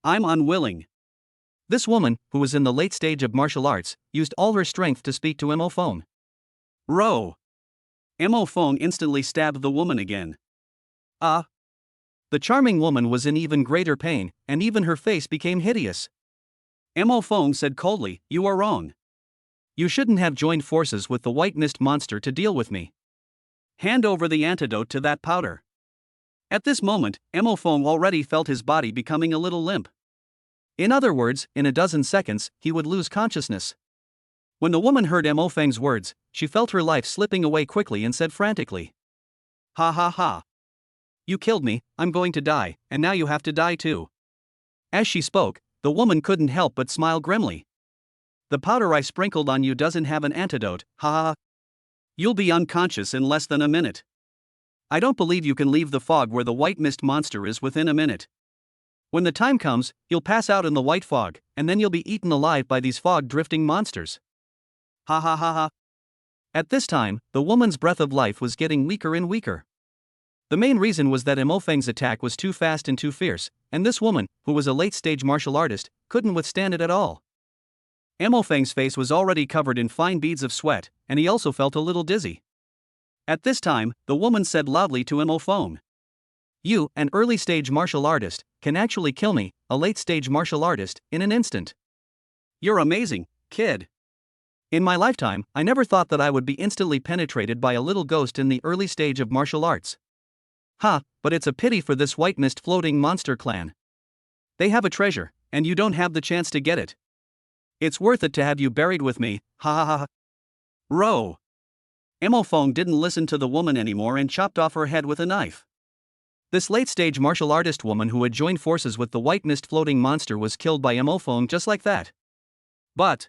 I'm unwilling. This woman, who was in the late stage of martial arts, used all her strength to speak to Mo Fong. Row. Mo Fong instantly stabbed the woman again. Ah. The charming woman was in even greater pain, and even her face became hideous. Mo Fong said coldly, "You are wrong. You shouldn't have joined forces with the white mist monster to deal with me. Hand over the antidote to that powder." At this moment, Mo Fong already felt his body becoming a little limp. In other words, in a dozen seconds, he would lose consciousness. When the woman heard Mo Feng's words, she felt her life slipping away quickly and said frantically, "Ha ha ha. You killed me, I'm going to die, and now you have to die too." As she spoke, the woman couldn't help but smile grimly. "The powder I sprinkled on you doesn't have an antidote, ha ha ha. You'll be unconscious in less than a minute. I don't believe you can leave the fog where the white mist monster is within a minute. When the time comes, you'll pass out in the white fog, and then you'll be eaten alive by these fog-drifting monsters. Ha ha ha ha." At this time, the woman's breath of life was getting weaker and weaker. The main reason was that Mo Feng's attack was too fast and too fierce, and this woman, who was a late-stage martial artist, couldn't withstand it at all. Mo Feng's face was already covered in fine beads of sweat, and he also felt a little dizzy. At this time, the woman said loudly to Mo Fong, "You, an early-stage martial artist, can actually kill me, a late-stage martial artist, in an instant. You're amazing, kid. In my lifetime, I never thought that I would be instantly penetrated by a little ghost in the early stage of martial arts. But it's a pity for this white mist-floating monster clan. They have a treasure, and you don't have the chance to get it. It's worth it to have you buried with me, ha ha ha. Row." Mo Fong didn't listen to the woman anymore and chopped off her head with a knife. This late-stage martial artist woman who had joined forces with the white mist-floating monster was killed by Mo Fong just like that. But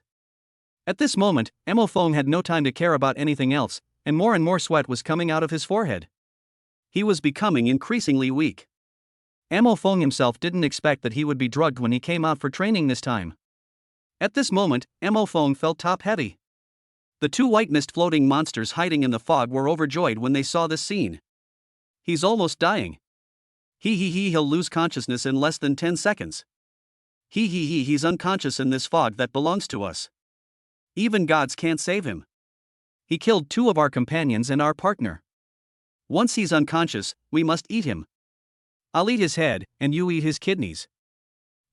at this moment, Mo Fong had no time to care about anything else, and more sweat was coming out of his forehead. He was becoming increasingly weak. Mo Fong himself didn't expect that he would be drugged when he came out for training this time. At this moment, Mo Fong felt top-heavy. The two white mist-floating monsters hiding in the fog were overjoyed when they saw this scene. He's almost dying. He'll lose consciousness in less than 10 seconds. He's unconscious in this fog that belongs to us. Even gods can't save him. He killed two of our companions and our partner. Once he's unconscious, we must eat him. I'll eat his head, and you eat his kidneys.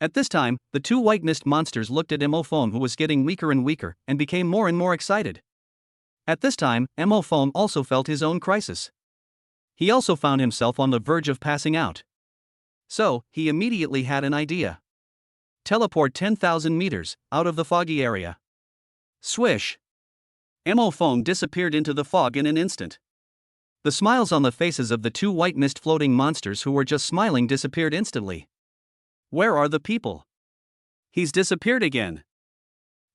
At this time, the two white mist monsters looked at Emophone, who was getting weaker and weaker, and became more and more excited. At this time, Emophone also felt his own crisis. He also found himself on the verge of passing out. So, he immediately had an idea. Teleport 10,000 meters, out of the foggy area. Swish! Emophone disappeared into the fog in an instant. The smiles on the faces of the two white mist floating monsters who were just smiling disappeared instantly. Where are the people? He's disappeared again.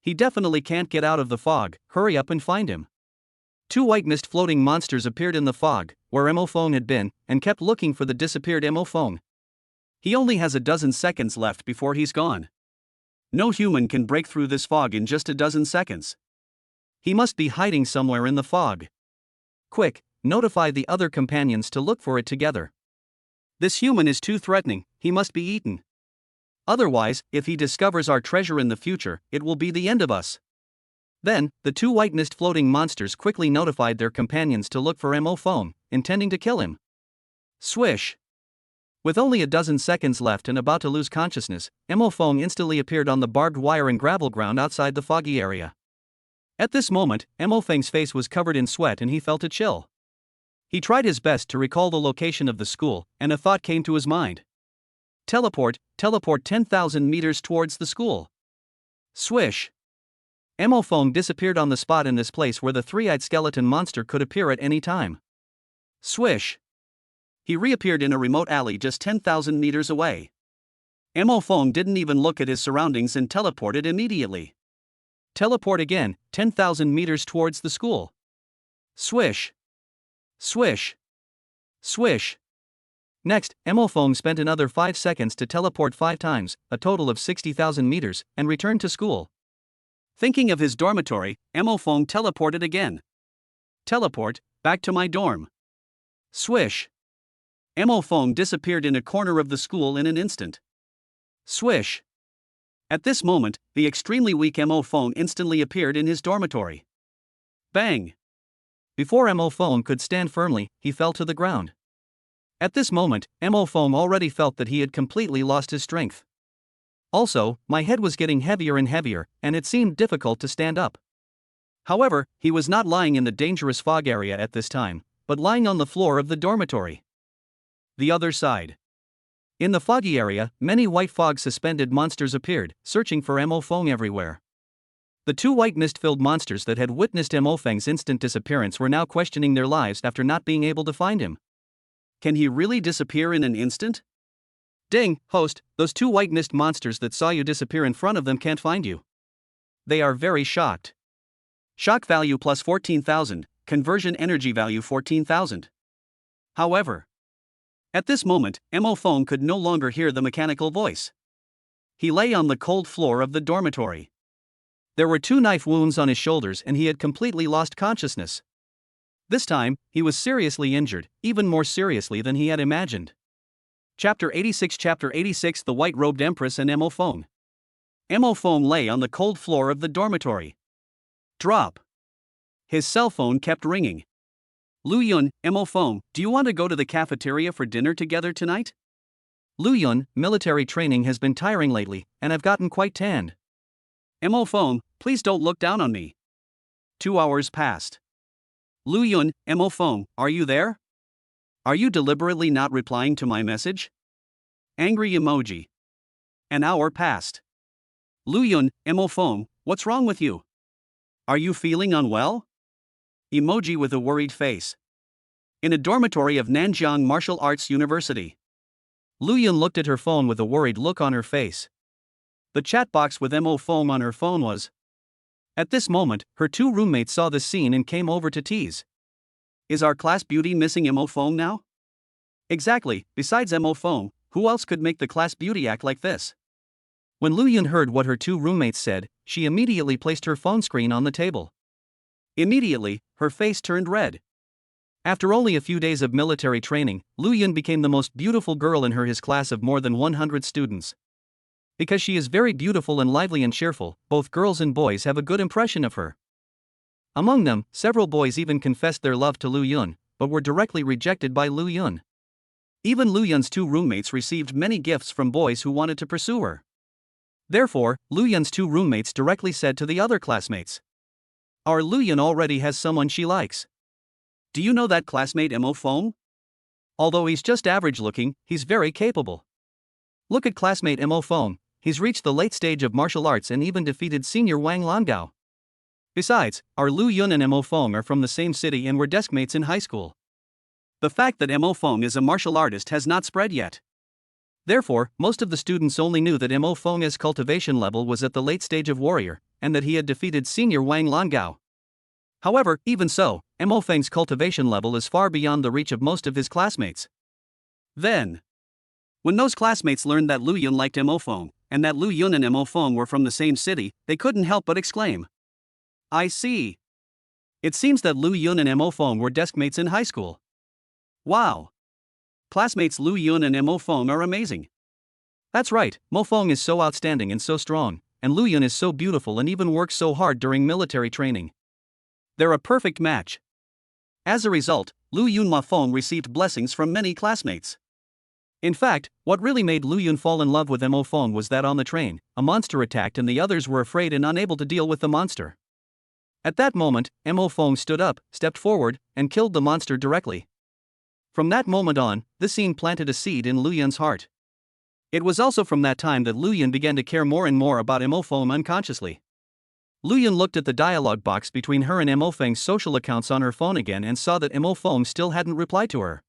He definitely can't get out of the fog, hurry up and find him. Two white mist floating monsters appeared in the fog, where Emophone had been, and kept looking for the disappeared Emophone. He only has a dozen seconds left before he's gone. No human can break through this fog in just a dozen seconds. He must be hiding somewhere in the fog. Quick, notify the other companions to look for it together. This human is too threatening, he must be eaten. Otherwise, if he discovers our treasure in the future, it will be the end of us. Then, the two white mist floating monsters quickly notified their companions to look for Emophone, intending to kill him. Swish! With only a dozen seconds left and about to lose consciousness, Emophone instantly appeared on the barbed wire and gravel ground outside the foggy area. At this moment, Emophone's face was covered in sweat and he felt a chill. He tried his best to recall the location of the school, and a thought came to his mind. Teleport 10,000 meters towards the school. Swish! Emophone disappeared on the spot in this place where the three-eyed skeleton monster could appear at any time. Swish! He reappeared in a remote alley just 10,000 meters away. Emophone didn't even look at his surroundings and teleported immediately. Teleport again, 10,000 meters towards the school. Swish! Swish! Swish! Next, Emophone spent another 5 seconds to teleport 5 times, a total of 60,000 meters, and returned to school. Thinking of his dormitory, Emophone teleported again. Teleport, back to my dorm. Swish! Emophone disappeared in a corner of the school in an instant. Swish! At this moment, the extremely weak Emophone instantly appeared in his dormitory. Bang! Before Emophone could stand firmly, he fell to the ground. At this moment, Emophone already felt that he had completely lost his strength. Also, my head was getting heavier and heavier, and it seemed difficult to stand up. However, he was not lying in the dangerous fog area at this time, but lying on the floor of the dormitory. The other side. In the foggy area, many white fog-suspended monsters appeared, searching for Emophone everywhere. The two white mist-filled monsters that had witnessed Emophong's instant disappearance were now questioning their lives after not being able to find him. Can he really disappear in an instant? Ding, host, those two white mist monsters that saw you disappear in front of them can't find you. They are very shocked. Shock value plus 14,000, conversion energy value 14,000. However, at this moment, Emophone could no longer hear the mechanical voice. He lay on the cold floor of the dormitory. There were 2 knife wounds on his shoulders and he had completely lost consciousness. This time, he was seriously injured, even more seriously than he had imagined. Chapter 86 The White-Robed Empress and Emophone. Emophone lay on the cold floor of the dormitory. Drop. His cell phone kept ringing. Lu Yun, Emophone, do you want to go to the cafeteria for dinner together tonight? Lu Yun, military training has been tiring lately, and I've gotten quite tanned. Emophone, please don't look down on me. 2 hours passed. Lu Yun, Emophone, are you there? Are you deliberately not replying to my message? Angry emoji. An hour passed. Lu Yun, Emophone, what's wrong with you? Are you feeling unwell? Emoji with a worried face. In a dormitory of Nanjiang Martial Arts University. Lu Yun looked at her phone with a worried look on her face. The chat box with Emophone on her phone was. At this moment, her 2 roommates saw the scene and came over to tease. Is our class beauty missing Emophone now? Exactly, besides Emophone, who else could make the class beauty act like this? When Lu Yun heard what her 2 roommates said, she immediately placed her phone screen on the table. Immediately, her face turned red. After only a few days of military training, Lu Yun became the most beautiful girl in his class of more than 100 students. Because she is very beautiful and lively and cheerful, both girls and boys have a good impression of her. Among them, several boys even confessed their love to Lu Yun, but were directly rejected by Lu Yun. Even Lu Yun's 2 roommates received many gifts from boys who wanted to pursue her. Therefore, Lu Yun's two roommates directly said to the other classmates, "Our Lu Yun already has someone she likes. Do you know that classmate Mo Fong? Although he's just average looking, he's very capable. Look at classmate Mo Fong, he's reached the late stage of martial arts and even defeated senior Wang Langao. Besides, our Lu Yun and Mo Fong are from the same city and were deskmates in high school. The fact that Mo Fong is a martial artist has not spread yet. Therefore, most of the students only knew that Mo Fong's cultivation level was at the late stage of warrior, and that he had defeated senior Wang Langao. However, even so, Mo Feng's cultivation level is far beyond the reach of most of his classmates. Then, when those classmates learned that Lu Yun liked Mo Fong, and that Lu Yun and Mo Fong were from the same city, they couldn't help but exclaim, "I see. It seems that Lu Yun and Mo Fong were deskmates in high school. Wow. Classmates Lu Yun and Mo Fong are amazing." That's right, Mo Fong is so outstanding and so strong, and Lu Yun is so beautiful and even works so hard during military training. They're a perfect match. As a result, Lu Yun Ma Fong received blessings from many classmates. In fact, what really made Lu Yun fall in love with Mo Fong was that on the train, a monster attacked and the others were afraid and unable to deal with the monster. At that moment, Mo Fong stood up, stepped forward, and killed the monster directly. From that moment on, this scene planted a seed in Lu Yun's heart. It was also from that time that Lu Yun began to care more and more about Mo Fong unconsciously. Lu Yun looked at the dialogue box between her and Mo Feng's social accounts on her phone again and saw that Mo Fong still hadn't replied to her.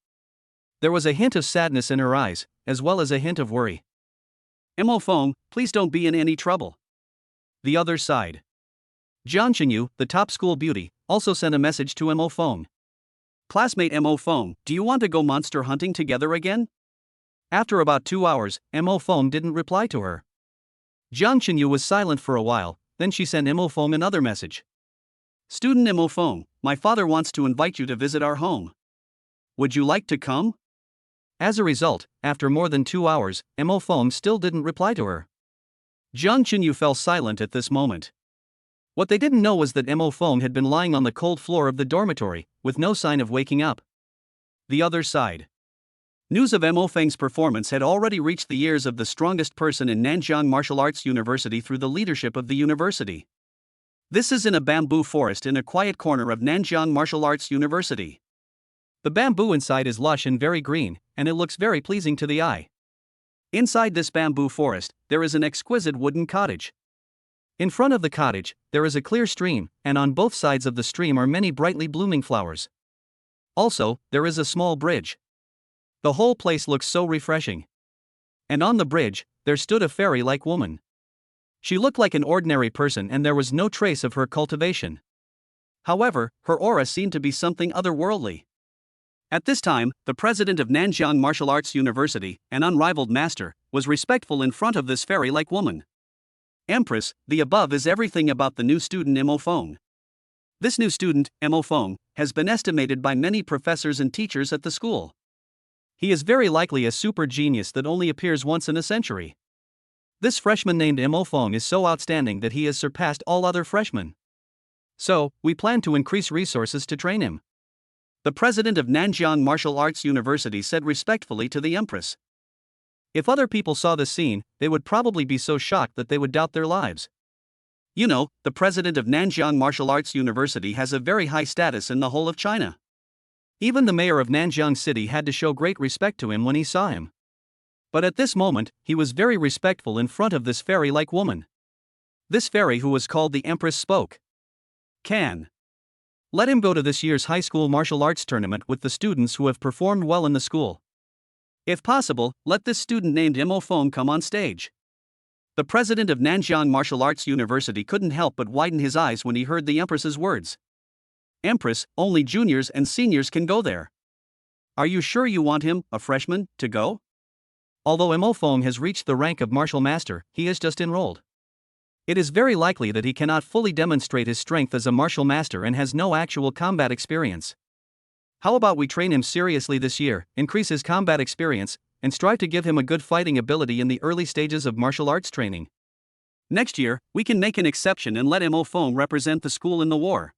There was a hint of sadness in her eyes, as well as a hint of worry. Mo Fong, please don't be in any trouble. The other side. Jiang Qinyu, the top school beauty, also sent a message to Mo Fong. Classmate Mo Fong, do you want to go monster hunting together again? After about 2 hours, Mo Fong didn't reply to her. Jiang Qinyu was silent for a while, then she sent Mo Fong another message. Student Mo Fong, my father wants to invite you to visit our home. Would you like to come? As a result, after more than 2 hours, Mo Fong still didn't reply to her. Jiang Qinyu fell silent at this moment. What they didn't know was that Mo Fong had been lying on the cold floor of the dormitory, with no sign of waking up. The other side. News of Mo Feng's performance had already reached the ears of the strongest person in Nanjiang Martial Arts University through the leadership of the university. This is in a bamboo forest in a quiet corner of Nanjiang Martial Arts University. The bamboo inside is lush and very green, and it looks very pleasing to the eye. Inside this bamboo forest, there is an exquisite wooden cottage. In front of the cottage, there is a clear stream, and on both sides of the stream are many brightly blooming flowers. Also, there is a small bridge. The whole place looks so refreshing. And on the bridge, there stood a fairy-like woman. She looked like an ordinary person and there was no trace of her cultivation. However, her aura seemed to be something otherworldly. At this time, the president of Nanjiang Martial Arts University, an unrivaled master, was respectful in front of this fairy-like woman. Empress, the above is everything about the new student Mo Fong. This new student, Mo Fong, has been estimated by many professors and teachers at the school. He is very likely a super genius that only appears once in a century. This freshman named Mo Fong is so outstanding that he has surpassed all other freshmen. So, we plan to increase resources to train him. The president of Nanjiang Martial Arts University said respectfully to the Empress. If other people saw this scene, they would probably be so shocked that they would doubt their lives. You know, the president of Nanjiang Martial Arts University has a very high status in the whole of China. Even the mayor of Nanjiang City had to show great respect to him when he saw him. But at this moment, he was very respectful in front of this fairy-like woman. This fairy, who was called the Empress, spoke. Can. Let him go to this year's high school martial arts tournament with the students who have performed well in the school. If possible, let this student named Mo Fong come on stage. The president of Nanjiang Martial Arts University couldn't help but widen his eyes when he heard the Empress's words. Empress, only juniors and seniors can go there. Are you sure you want him, a freshman, to go? Although Mo Fong has reached the rank of martial master, he is just enrolled. It is very likely that he cannot fully demonstrate his strength as a martial master and has no actual combat experience. How about we train him seriously this year, increase his combat experience, and strive to give him a good fighting ability in the early stages of martial arts training. Next year, we can make an exception and let Mo Fong represent the school in the war.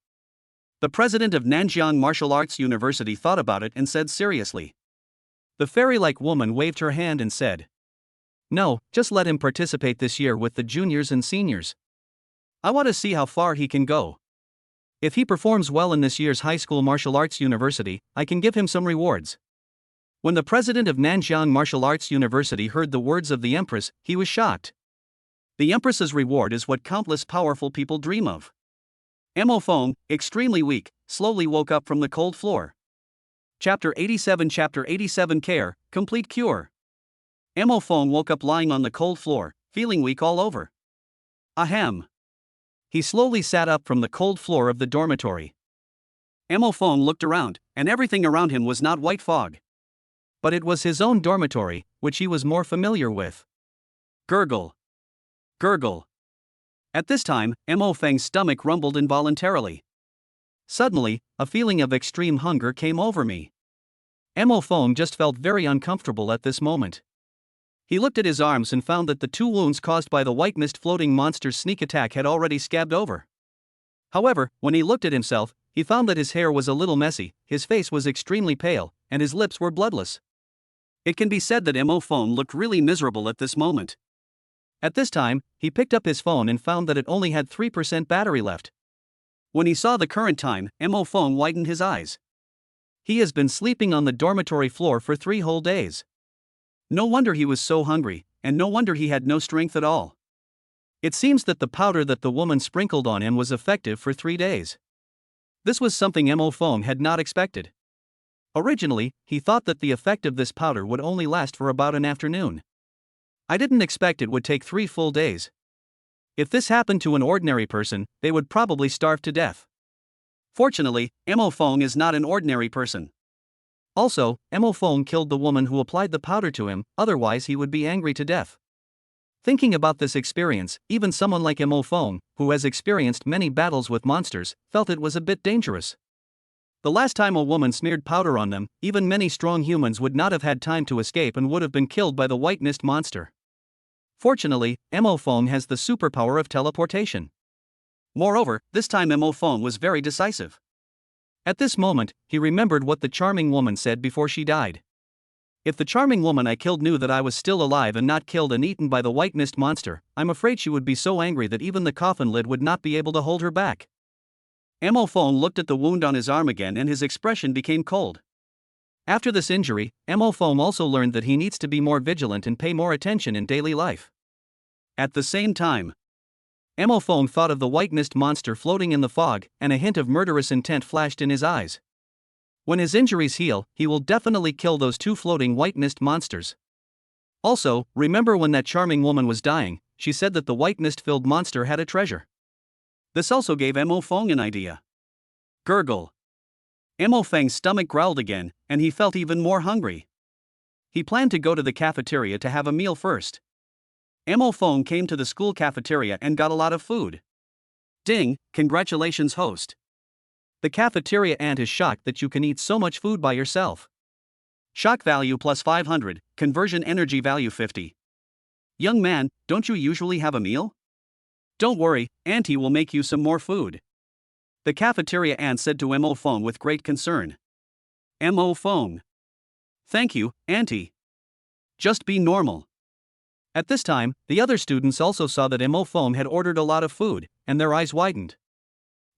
The president of Nanjiang Martial Arts University thought about it and said seriously. The fairy-like woman waved her hand and said, No, just let him participate this year with the juniors and seniors. I want to see how far he can go. If he performs well in this year's high school martial arts university, I can give him some rewards. When the president of Nanjiang Martial Arts University heard the words of the empress, he was shocked. The empress's reward is what countless powerful people dream of. Mo Feng, extremely weak, slowly woke up from the cold floor. Chapter 87 Care, Complete Cure. Mo Feng woke up lying on the cold floor, feeling weak all over. Ahem. He slowly sat up from the cold floor of the dormitory. Mo Feng looked around, and everything around him was not white fog. But it was his own dormitory, which he was more familiar with. Gurgle. Gurgle. At this time, Mo Feng's stomach rumbled involuntarily. Suddenly, a feeling of extreme hunger came over me. Mo Feng just felt very uncomfortable at this moment. He looked at his arms and found that the 2 wounds caused by the white mist floating monster's sneak attack had already scabbed over. However, when he looked at himself, he found that his hair was a little messy, his face was extremely pale, and his lips were bloodless. It can be said that Mo Feng looked really miserable at this moment. At this time, he picked up his phone and found that it only had 3% battery left. When he saw the current time, Mo Feng widened his eyes. He has been sleeping on the dormitory floor for 3 whole days. No wonder he was so hungry, and no wonder he had no strength at all. It seems that the powder that the woman sprinkled on him was effective for 3 days. This was something Mo Feng had not expected. Originally, he thought that the effect of this powder would only last for about an afternoon. I didn't expect it would take 3 full days. If this happened to an ordinary person, they would probably starve to death. Fortunately, Mo Feng is not an ordinary person. Also, Mo Feng killed the woman who applied the powder to him, otherwise he would be angry to death. Thinking about this experience, even someone like Mo Feng, who has experienced many battles with monsters, felt it was a bit dangerous. The last time a woman smeared powder on them, even many strong humans would not have had time to escape and would have been killed by the white mist monster. Fortunately, Mo Feng has the superpower of teleportation. Moreover, this time Mo Feng was very decisive. At this moment, he remembered what the charming woman said before she died. If the charming woman I killed knew that I was still alive and not killed and eaten by the white mist monster, I'm afraid she would be so angry that even the coffin lid would not be able to hold her back. Mo Feng looked at the wound on his arm again and his expression became cold. After this injury, Mo Feng also learned that he needs to be more vigilant and pay more attention in daily life. At the same time, Mo Feng thought of the white mist monster floating in the fog, and a hint of murderous intent flashed in his eyes. When his injuries heal, he will definitely kill those 2 floating white mist monsters. Also, remember when that charming woman was dying, she said that the white mist-filled monster had a treasure. This also gave Mo Feng an idea. Gurgle. Mo Feng's stomach growled again, and he felt even more hungry. He planned to go to the cafeteria to have a meal first. Mo Feng came to the school cafeteria and got a lot of food. Ding, congratulations host. The cafeteria ant is shocked that you can eat so much food by yourself. Shock value plus 500, conversion energy value 50. Young man, don't you usually have a meal? Don't worry, Auntie will make you some more food. The cafeteria ant said to Mo Feng with great concern. Mo Feng. Thank you, Auntie. Just be normal. At this time, the other students also saw that Mo Feng had ordered a lot of food, and their eyes widened.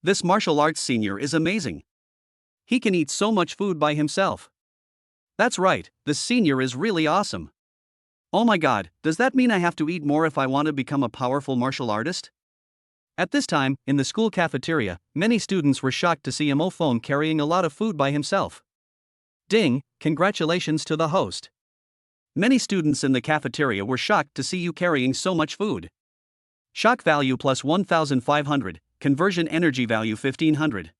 This martial arts senior is amazing. He can eat so much food by himself. That's right, this senior is really awesome. Oh my god, does that mean I have to eat more if I want to become a powerful martial artist? At this time, in the school cafeteria, many students were shocked to see Mo Feng carrying a lot of food by himself. Ding, congratulations to the host. Many students in the cafeteria were shocked to see you carrying so much food. Shock value plus 1,500, conversion energy value 1,500.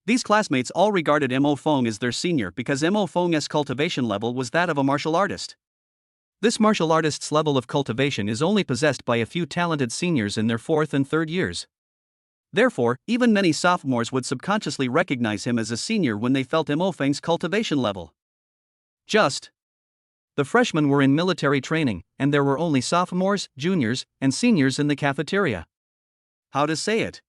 These classmates all regarded Mo Feng as their senior because Mo Feng's cultivation level was that of a martial artist. This martial artist's level of cultivation is only possessed by a few talented seniors in their 4th and 3rd years. Therefore, even many sophomores would subconsciously recognize him as a senior when they felt Mo Feng's cultivation level. The freshmen were in military training, and there were only sophomores, juniors, and seniors in the cafeteria. How to say it?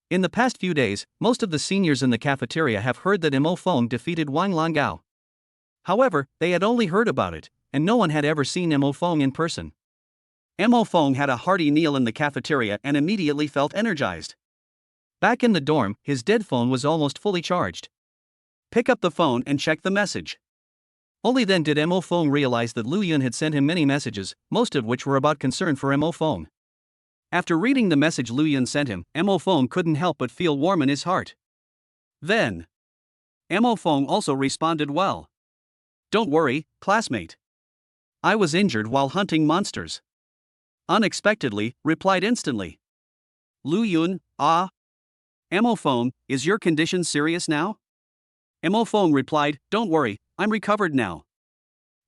In the past few days, most of the seniors in the cafeteria have heard that Mo Feng defeated Wang Langao. However, they had only heard about it, and no one had ever seen Mo Fong in person. Mo Fong had a hearty meal in the cafeteria and immediately felt energized. Back in the dorm, his dead phone was almost fully charged. Pick up the phone and check the message. Only then did Mo Fong realize that Lu Yun had sent him many messages, most of which were about concern for Mo Fong. After reading the message Lu Yun sent him, Mo Fong couldn't help but feel warm in his heart. Then, Mo Fong also responded well. Don't worry, classmate. I was injured while hunting monsters. Unexpectedly, replied instantly. Lu Yun, Mo Fong, is your condition serious now? Mo Fong replied, don't worry, I'm recovered now.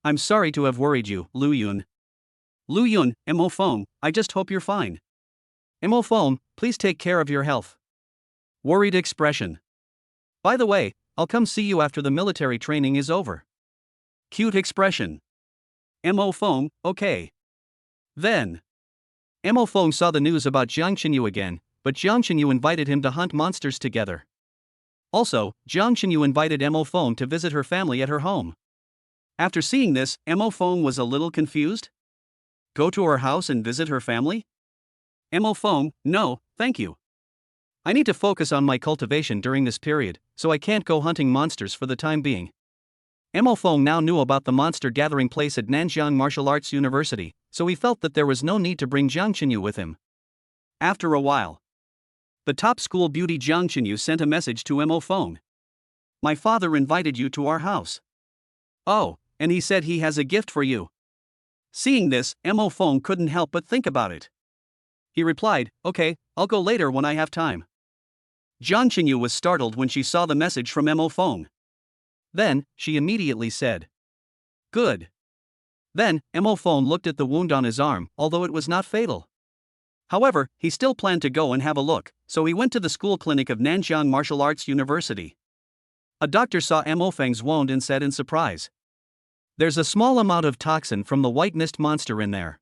I'm sorry to have worried you, Lu Yun. Lu Yun, Mo Fong, I just hope you're fine. Mo Fong, please take care of your health. Worried expression. By the way, I'll come see you after the military training is over. Cute expression. Mo Fong, okay. Then, Mo Fong saw the news about Jiang Chenyu again, but Jiang Chenyu invited him to hunt monsters together. Also, Jiang Chenyu invited Mo Fong to visit her family at her home. After seeing this, Mo Fong was a little confused. Go to her house and visit her family? Mo Fong, no, thank you. I need to focus on my cultivation during this period, so I can't go hunting monsters for the time being. Mo Fong now knew about the monster gathering place at Nanjiang Martial Arts University, so he felt that there was no need to bring Jiang Chenyu with him. After a while, the top school beauty Jiang Chenyu sent a message to Mo Fong. My father invited you to our house. Oh, and he said he has a gift for you. Seeing this, Mo Fong couldn't help but think about it. He replied, okay, I'll go later when I have time. Jiang Chenyu was startled when she saw the message from Mo Fong. Then, she immediately said, good. Then, Mo Fong looked at the wound on his arm, although it was not fatal. However, he still planned to go and have a look, so he went to the school clinic of Nanjiang Martial Arts University. A doctor saw Mo Feng's wound and said in surprise, there's a small amount of toxin from the white mist monster in there.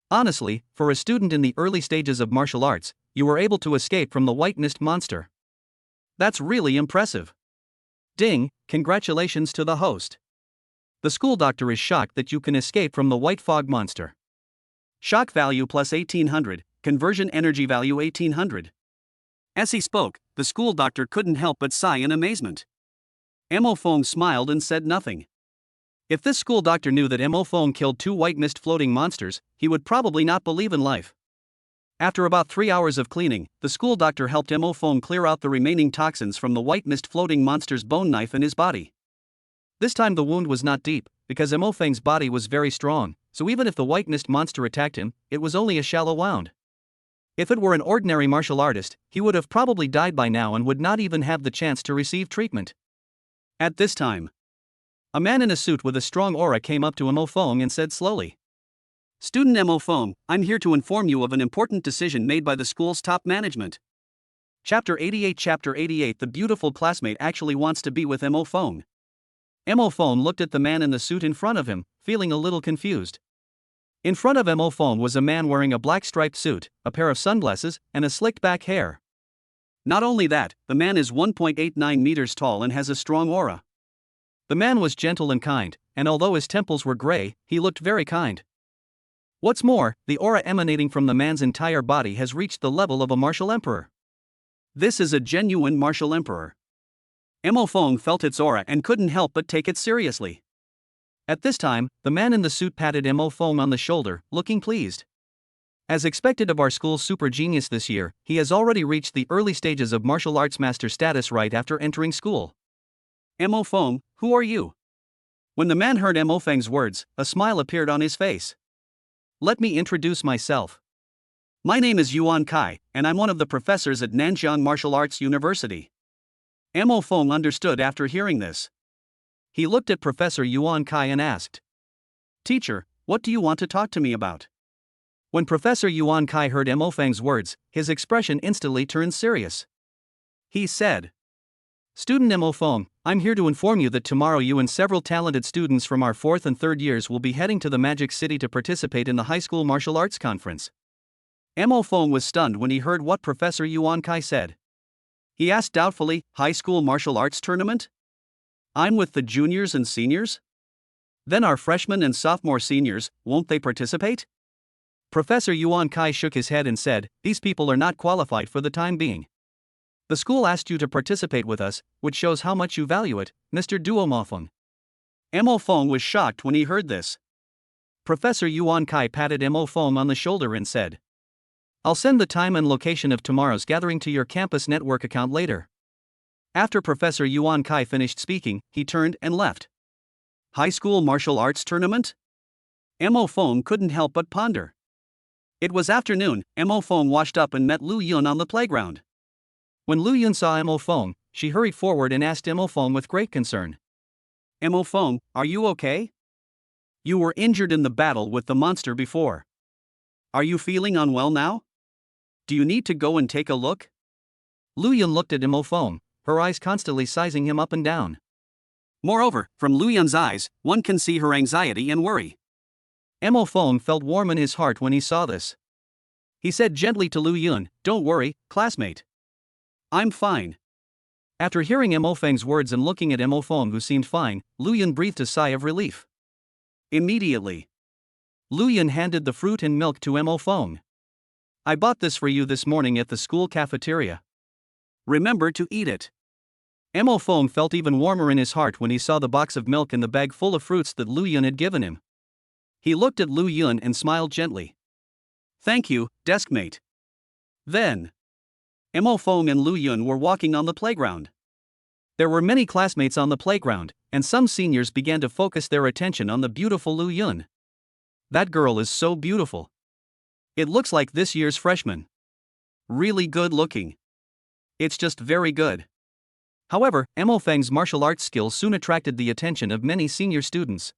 Honestly, for a student in the early stages of martial arts, you were able to escape from the white mist monster. That's really impressive. Ding, congratulations to the host. The school doctor is shocked that you can escape from the white fog monster. Shock value plus 1800, conversion energy value 1800. As he spoke, the school doctor couldn't help but sigh in amazement. Mo Fong smiled and said nothing. If this school doctor knew that Mo Fong killed 2 white mist floating monsters, he would probably not believe in life. After about 3 hours of cleaning, the school doctor helped Mo Fong clear out the remaining toxins from the white mist floating monster's bone knife in his body. This time the wound was not deep, because Mo Feng's body was very strong, so even if the white mist monster attacked him, it was only a shallow wound. If it were an ordinary martial artist, he would have probably died by now and would not even have the chance to receive treatment. At this time, a man in a suit with a strong aura came up to Mo Fong and said slowly, Student Mo Fong, I'm here to inform you of an important decision made by the school's top management. Chapter 88. The beautiful classmate actually wants to be with Mo Fong. Mo Fong looked at the man in the suit in front of him, feeling a little confused. In front of Mo Fong was a man wearing a black striped suit, a pair of sunglasses, and a slicked back hair. Not only that, the man is 1.89 meters tall and has a strong aura. The man was gentle and kind, and although his temples were gray, he looked very kind. What's more, the aura emanating from the man's entire body has reached the level of a martial emperor. This is a genuine martial emperor. Mo Fong felt its aura and couldn't help but take it seriously. At this time, the man in the suit patted Mo Fong on the shoulder, looking pleased. As expected of our school's super genius this year, he has already reached the early stages of martial arts master status right after entering school. Mo Fong, who are you? When the man heard Mo Feng's words, a smile appeared on his face. Let me introduce myself. My name is Yuan Kai, and I'm one of the professors at Nanjiang Martial Arts University. Mo Fong understood after hearing this. He looked at Professor Yuan Kai and asked, Teacher, what do you want to talk to me about? When Professor Yuan Kai heard Mo Feng's words, his expression instantly turned serious. He said, Student Mo Fong, I'm here to inform you that tomorrow you and several talented students from our 4th and 3rd years will be heading to the Magic City to participate in the high school martial arts conference. Mo Fong was stunned when he heard what Professor Yuan Kai said. He asked doubtfully, high school martial arts tournament? I'm with the juniors and seniors? Then our freshmen and sophomore seniors, won't they participate? Professor Yuan Kai shook his head and said, "These people are not qualified for the time being. The school asked you to participate with us, which shows how much you value it, Mr. Duomofeng." Mo Feng was shocked when he heard this. Professor Yuan Kai patted Mo Feng on the shoulder and said, "I'll send the time and location of tomorrow's gathering to your campus network account later." After Professor Yuan Kai finished speaking, he turned and left. High school martial arts tournament? Mo Feng couldn't help but ponder. It was afternoon. Mo Feng washed up and met Lu Yun on the playground. When Lu Yun saw Mo Feng, she hurried forward and asked Mo Feng with great concern, Mo Feng, are you okay? You were injured in the battle with the monster before. Are you feeling unwell now? Do you need to go and take a look? Lu Yun looked at Mo Feng, her eyes constantly sizing him up and down. Moreover, from Lu Yun's eyes, one can see her anxiety and worry. Mo Feng felt warm in his heart when he saw this. He said gently to Lu Yun, "Don't worry, classmate. I'm fine." After hearing Mo Feng's words and looking at Mo Feng, who seemed fine, Lu Yun breathed a sigh of relief. Immediately, Lu Yun handed the fruit and milk to Mo Feng. "I bought this for you this morning at the school cafeteria. Remember to eat it." Mo Feng felt even warmer in his heart when he saw the box of milk and the bag full of fruits that Lu Yun had given him. He looked at Lu Yun and smiled gently. "Thank you, deskmate." Then, Mo Feng and Lu Yun were walking on the playground. There were many classmates on the playground, and some seniors began to focus their attention on the beautiful Lu Yun. "That girl is so beautiful. It looks like this year's freshman. Really good looking. It's just very good." However, Mo Feng's martial arts skills soon attracted the attention of many senior students.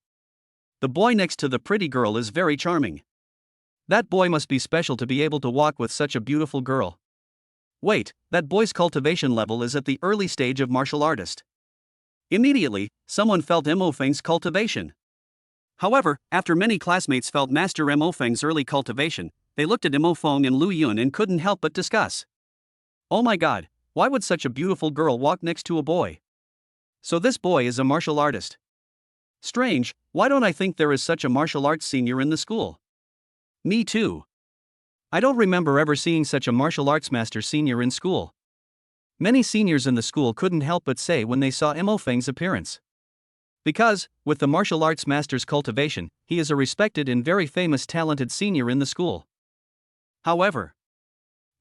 "The boy next to the pretty girl is very charming. That boy must be special to be able to walk with such a beautiful girl. Wait, that boy's cultivation level is at the early stage of martial artist." Immediately, someone felt Mo Feng's cultivation. However, after many classmates felt Master Mo Feng's early cultivation, they looked at Mo Feng and Lu Yun and couldn't help but discuss. "Oh my god, why would such a beautiful girl walk next to a boy? So this boy is a martial artist. Strange, why don't I think there is such a martial arts senior in the school?" "Me too. I don't remember ever seeing such a martial arts master senior in school." Many seniors in the school couldn't help but say when they saw Mo Feng's appearance. Because, with the martial arts master's cultivation, he is a respected and very famous talented senior in the school. However,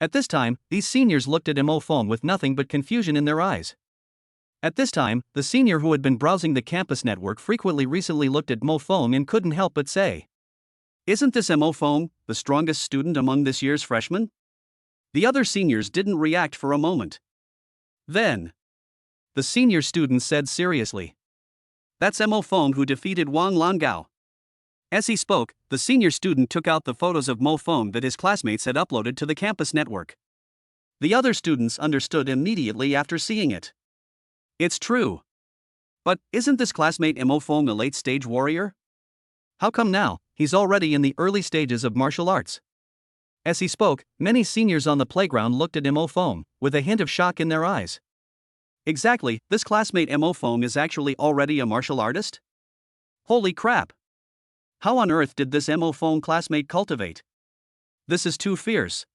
at this time, these seniors looked at Mo Feng with nothing but confusion in their eyes. At this time, the senior who had been browsing the campus network frequently recently looked at Mo Feng and couldn't help but say, "Isn't this Mo Feng, the strongest student among this year's freshmen?" The other seniors didn't react for a moment. Then, the senior student said seriously, "That's Mo Feng who defeated Wang Langao." As he spoke, the senior student took out the photos of Mo Feng that his classmates had uploaded to the campus network. The other students understood immediately after seeing it. It's true. But isn't this classmate Mo Feng a late-stage warrior? How come now, he's already in the early stages of martial arts? As he spoke, many seniors on the playground looked at Mo Feng, with a hint of shock in their eyes. Exactly, this classmate Mo Feng is actually already a martial artist? Holy crap! How on earth did this Mo Feng classmate cultivate? This is too fierce.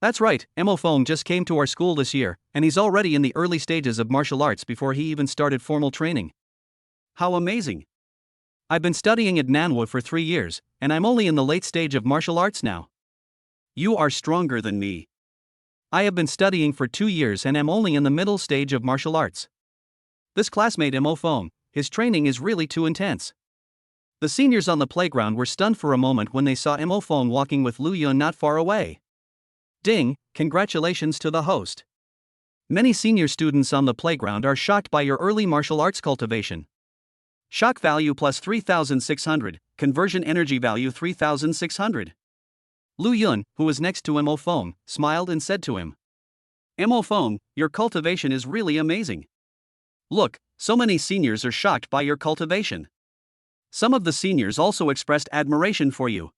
That's right, Mo Feng just came to our school this year, and he's already in the early stages of martial arts before he even started formal training. How amazing! I've been studying at Nanhua for 3 years, and I'm only in the late stage of martial arts now. You are stronger than me. I have been studying for 2 years and am only in the middle stage of martial arts. This classmate Mo Feng, his training is really too intense." The seniors on the playground were stunned for a moment when they saw Mo Feng walking with Lu Yun not far away. Ding, congratulations to the host. Many senior students on the playground are shocked by your early martial arts cultivation. Shock value plus 3,600, conversion energy value 3,600. Lu Yun, who was next to Mo Feng, smiled and said to him, "Mo Feng, your cultivation is really amazing. Look, so many seniors are shocked by your cultivation. Some of the seniors also expressed admiration for you."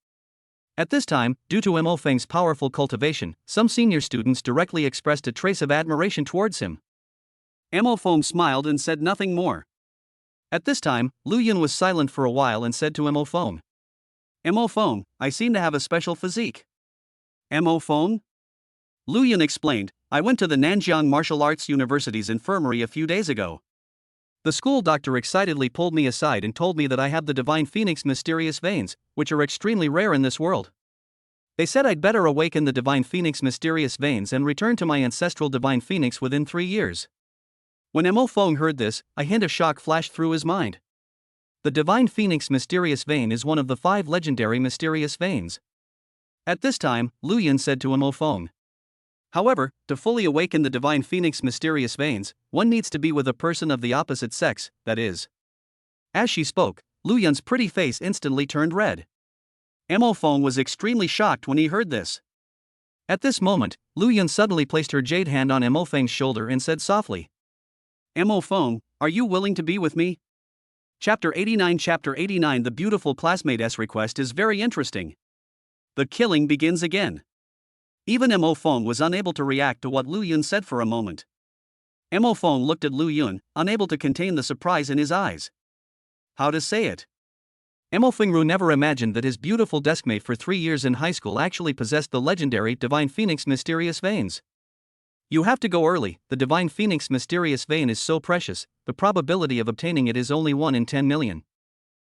At this time, due to Mo Feng's powerful cultivation, some senior students directly expressed a trace of admiration towards him. Mo Feng smiled and said nothing more. At this time, Lu Yun was silent for a while and said to Mo Feng. Mo Feng, I seem to have a special physique. Mo Feng? Lu Yun explained, I went to the Nanjiang Martial Arts University's infirmary a few days ago. The school doctor excitedly pulled me aside and told me that I have the Divine Phoenix mysterious veins, which are extremely rare in this world. They said I'd better awaken the Divine Phoenix mysterious veins and return to my ancestral Divine Phoenix within 3 years. When Mo Feng heard this, a hint of shock flashed through his mind. The Divine Phoenix mysterious vein is one of the 5 legendary mysterious veins. At this time, Lu Yun said to Mo Feng. However, to fully awaken the Divine Phoenix mysterious veins, one needs to be with a person of the opposite sex, that is. As she spoke, Lu Yun's pretty face instantly turned red. Mo Feng was extremely shocked when he heard this. At this moment, Lu Yun suddenly placed her jade hand on Mo Feng's shoulder and said softly, Mo Feng, are you willing to be with me? Chapter 89 The beautiful classmate's request is very interesting. The killing begins again. Even Mo Feng was unable to react to what Lu Yun said for a moment. Mo Feng looked at Lu Yun, unable to contain the surprise in his eyes. How to say it? Mo Fengru never imagined that his beautiful deskmate for 3 years in high school actually possessed the legendary Divine Phoenix mysterious veins. You have to go early, the Divine Phoenix mysterious vein is so precious, the probability of obtaining it is only 1 in 10 million.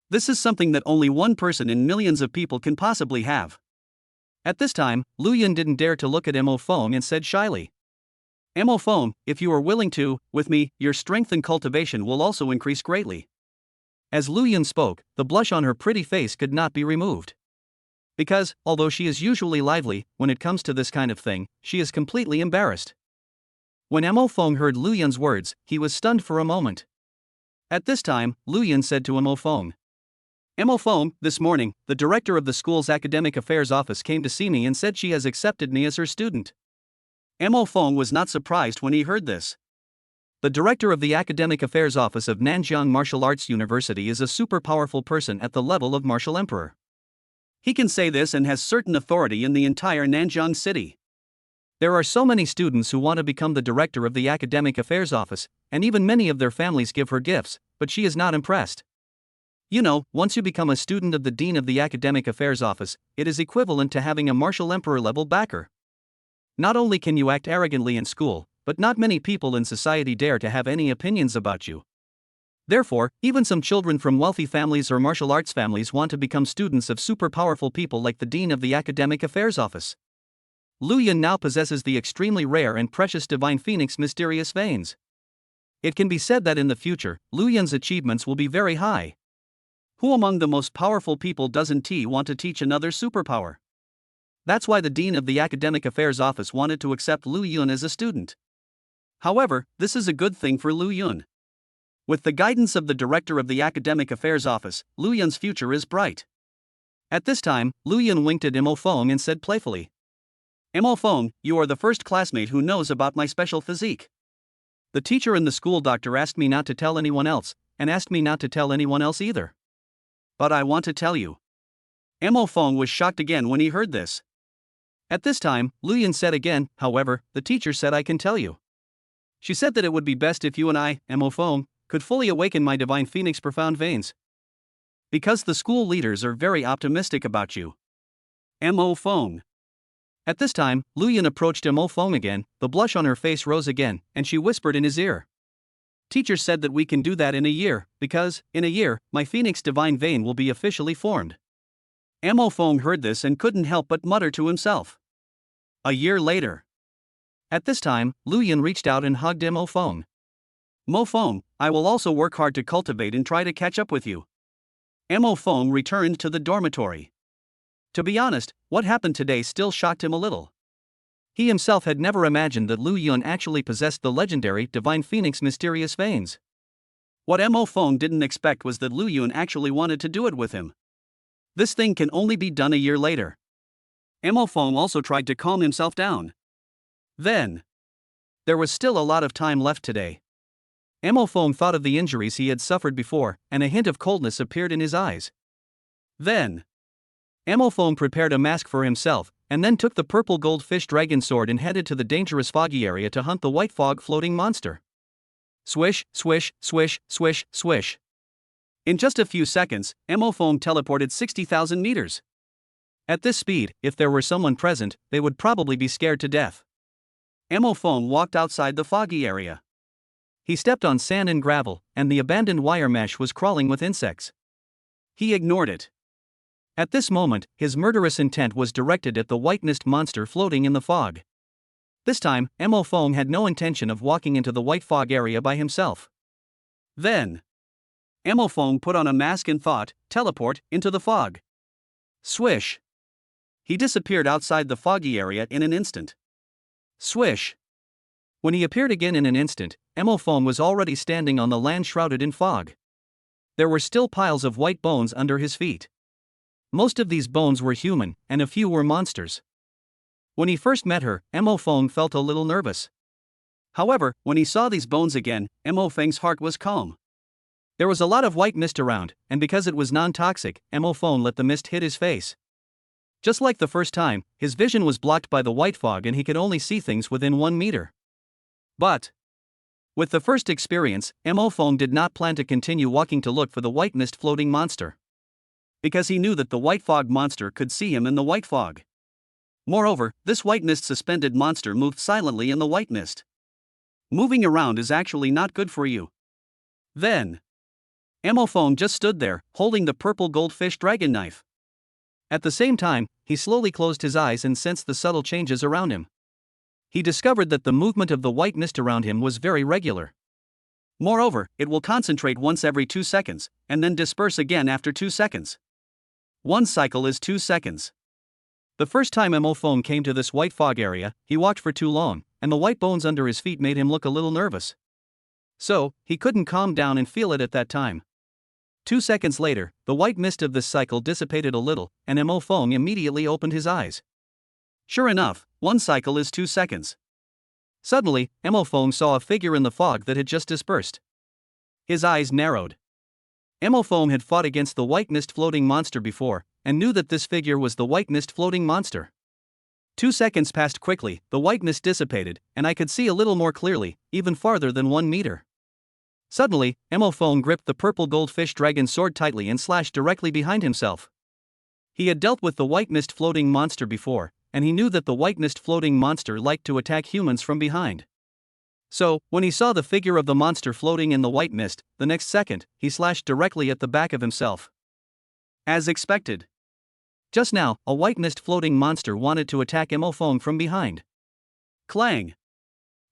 This is something that only one person in millions of people can possibly have. At this time, Lu Yun didn't dare to look at Mo Feng and said shyly, Mo Feng, if you are willing to, with me, your strength and cultivation will also increase greatly. As Lu Yun spoke, the blush on her pretty face could not be removed. Because, although she is usually lively, when it comes to this kind of thing, she is completely embarrassed. When Mo Feng heard Lu Yun's words, he was stunned for a moment. At this time, Lu Yun said to Mo Feng, Mo Feng, this morning, the director of the school's academic affairs office came to see me and said she has accepted me as her student. Mo Feng was not surprised when he heard this. The director of the academic affairs office of Nanjiang Martial Arts University is a super powerful person at the level of Martial Emperor. He can say this and has certain authority in the entire Nanjiang city. There are so many students who want to become the director of the academic affairs office, and even many of their families give her gifts, but she is not impressed. You know, once you become a student of the dean of the academic affairs office, it is equivalent to having a Martial Emperor level backer. Not only can you act arrogantly in school, but not many people in society dare to have any opinions about you. Therefore, even some children from wealthy families or martial arts families want to become students of super powerful people like the dean of the academic affairs office. Lu Yun now possesses the extremely rare and precious Divine Phoenix mysterious veins. It can be said that in the future, Lu Yun's achievements will be very high. Who among the most powerful people doesn't want to teach another superpower? That's why the dean of the academic affairs office wanted to accept Lu Yun as a student. However, this is a good thing for Lu Yun. With the guidance of the director of the academic affairs office, Lu Yun's future is bright. At this time, Lu Yun winked at Mo Feng and said playfully, Mo Feng, you are the first classmate who knows about my special physique. The teacher and the school doctor asked me not to tell anyone else, and asked me not to tell anyone else either. But I want to tell you. Mo Feng was shocked again when he heard this. At this time, Lu Yun said again, however, the teacher said I can tell you. She said that it would be best if you and I, Mo Feng, could fully awaken my Divine Phoenix profound veins. Because the school leaders are very optimistic about you. Mo Feng. At this time, Lu Yun approached Mo Feng again, the blush on her face rose again, and she whispered in his ear. Teacher said that we can do that in a year, because, in a year, my Phoenix Divine Vein will be officially formed. Mo Feng heard this and couldn't help but mutter to himself. A year later. At this time, Lu Yun reached out and hugged Mo Feng. Mo Feng, I will also work hard to cultivate and try to catch up with you. Mo Feng returned to the dormitory. To be honest, what happened today still shocked him a little. He himself had never imagined that Lu Yun actually possessed the legendary Divine Phoenix mysterious veins. What Mo Feng didn't expect was that Lu Yun actually wanted to do it with him. This thing can only be done a year later. Mo Feng also tried to calm himself down. Then, there was still a lot of time left today. Mo Feng thought of the injuries he had suffered before, and a hint of coldness appeared in his eyes. Then, Mo Feng prepared a mask for himself, and then took the purple goldfish dragon sword and headed to the dangerous foggy area to hunt the white fog floating monster. Swish, swish, swish, swish, swish. In just a few seconds, Mo Feng teleported 60,000 meters. At this speed, if there were someone present, they would probably be scared to death. Mo Feng walked outside the foggy area. He stepped on sand and gravel, and the abandoned wire mesh was crawling with insects. He ignored it. At this moment, his murderous intent was directed at the white mist monster floating in the fog. This time, Mo Feng had no intention of walking into the white fog area by himself. Then, Mo Feng put on a mask and thought, teleport, into the fog. Swish. He disappeared outside the foggy area in an instant. Swish. When he appeared again in an instant, Mo Feng was already standing on the land shrouded in fog. There were still piles of white bones under his feet. Most of these bones were human, and a few were monsters. When he first met her, Mo Feng felt a little nervous. However, when he saw these bones again, Mo Feng's heart was calm. There was a lot of white mist around, and because it was non-toxic, Mo Feng let the mist hit his face. Just like the first time, his vision was blocked by the white fog and he could only see things within 1 meter. But with the first experience, Mo Feng did not plan to continue walking to look for the white mist floating monster. Because he knew that the white fog monster could see him in the white fog. Moreover, this white mist suspended monster moved silently in the white mist. Moving around is actually not good for you. Then, Mo Feng just stood there, holding the purple goldfish dragon knife. At the same time, he slowly closed his eyes and sensed the subtle changes around him. He discovered that the movement of the white mist around him was very regular. Moreover, it will concentrate once every 2 seconds, and then disperse again after 2 seconds. One cycle is 2 seconds. The first time Mo Feng came to this white fog area, he walked for too long, and the white bones under his feet made him look a little nervous. So, he couldn't calm down and feel it at that time. 2 seconds later, the white mist of this cycle dissipated a little, and Mo Feng immediately opened his eyes. Sure enough, 1 cycle is 2 seconds. Suddenly, Mo Feng saw a figure in the fog that had just dispersed. His eyes narrowed. Mo Feng had fought against the white mist floating monster before, and knew that this figure was the white mist floating monster. 2 seconds passed quickly, the white mist dissipated, and I could see a little more clearly, even farther than 1 meter. Suddenly, Mo Feng gripped the purple goldfish dragon sword tightly and slashed directly behind himself. He had dealt with the white mist floating monster before, and he knew that the white mist floating monster liked to attack humans from behind. So, when he saw the figure of the monster floating in the white mist, the next second, he slashed directly at the back of himself. As expected. Just now, a white mist floating monster wanted to attack Mo Feng from behind. Clang!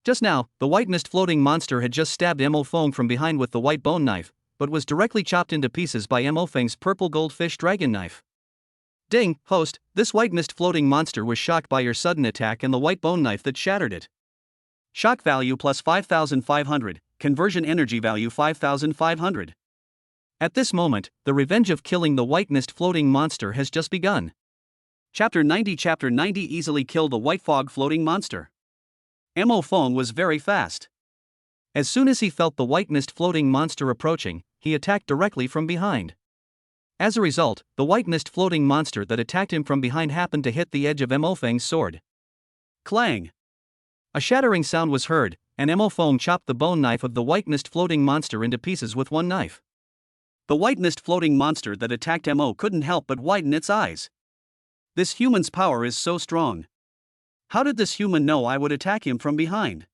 Just now, the white mist floating monster had just stabbed Mo Feng from behind with the white bone knife, but was directly chopped into pieces by Mo Feng's purple goldfish dragon knife. Ding, host, this white mist floating monster was shocked by your sudden attack and the white bone knife that shattered it. Shock value plus 5,500, conversion energy value 5,500. At this moment, the revenge of killing the white mist floating monster has just begun. Chapter 90 easily killed a white fog floating monster. Mo Feng was very fast. As soon as he felt the white mist floating monster approaching, he attacked directly from behind. As a result, the white mist floating monster that attacked him from behind happened to hit the edge of Mo Feng's sword. Clang! A shattering sound was heard, and Mo Feng chopped the bone knife of the white mist floating monster into pieces with one knife. The white mist floating monster that attacked Mo couldn't help but widen its eyes. This human's power is so strong. How did this human know I would attack him from behind?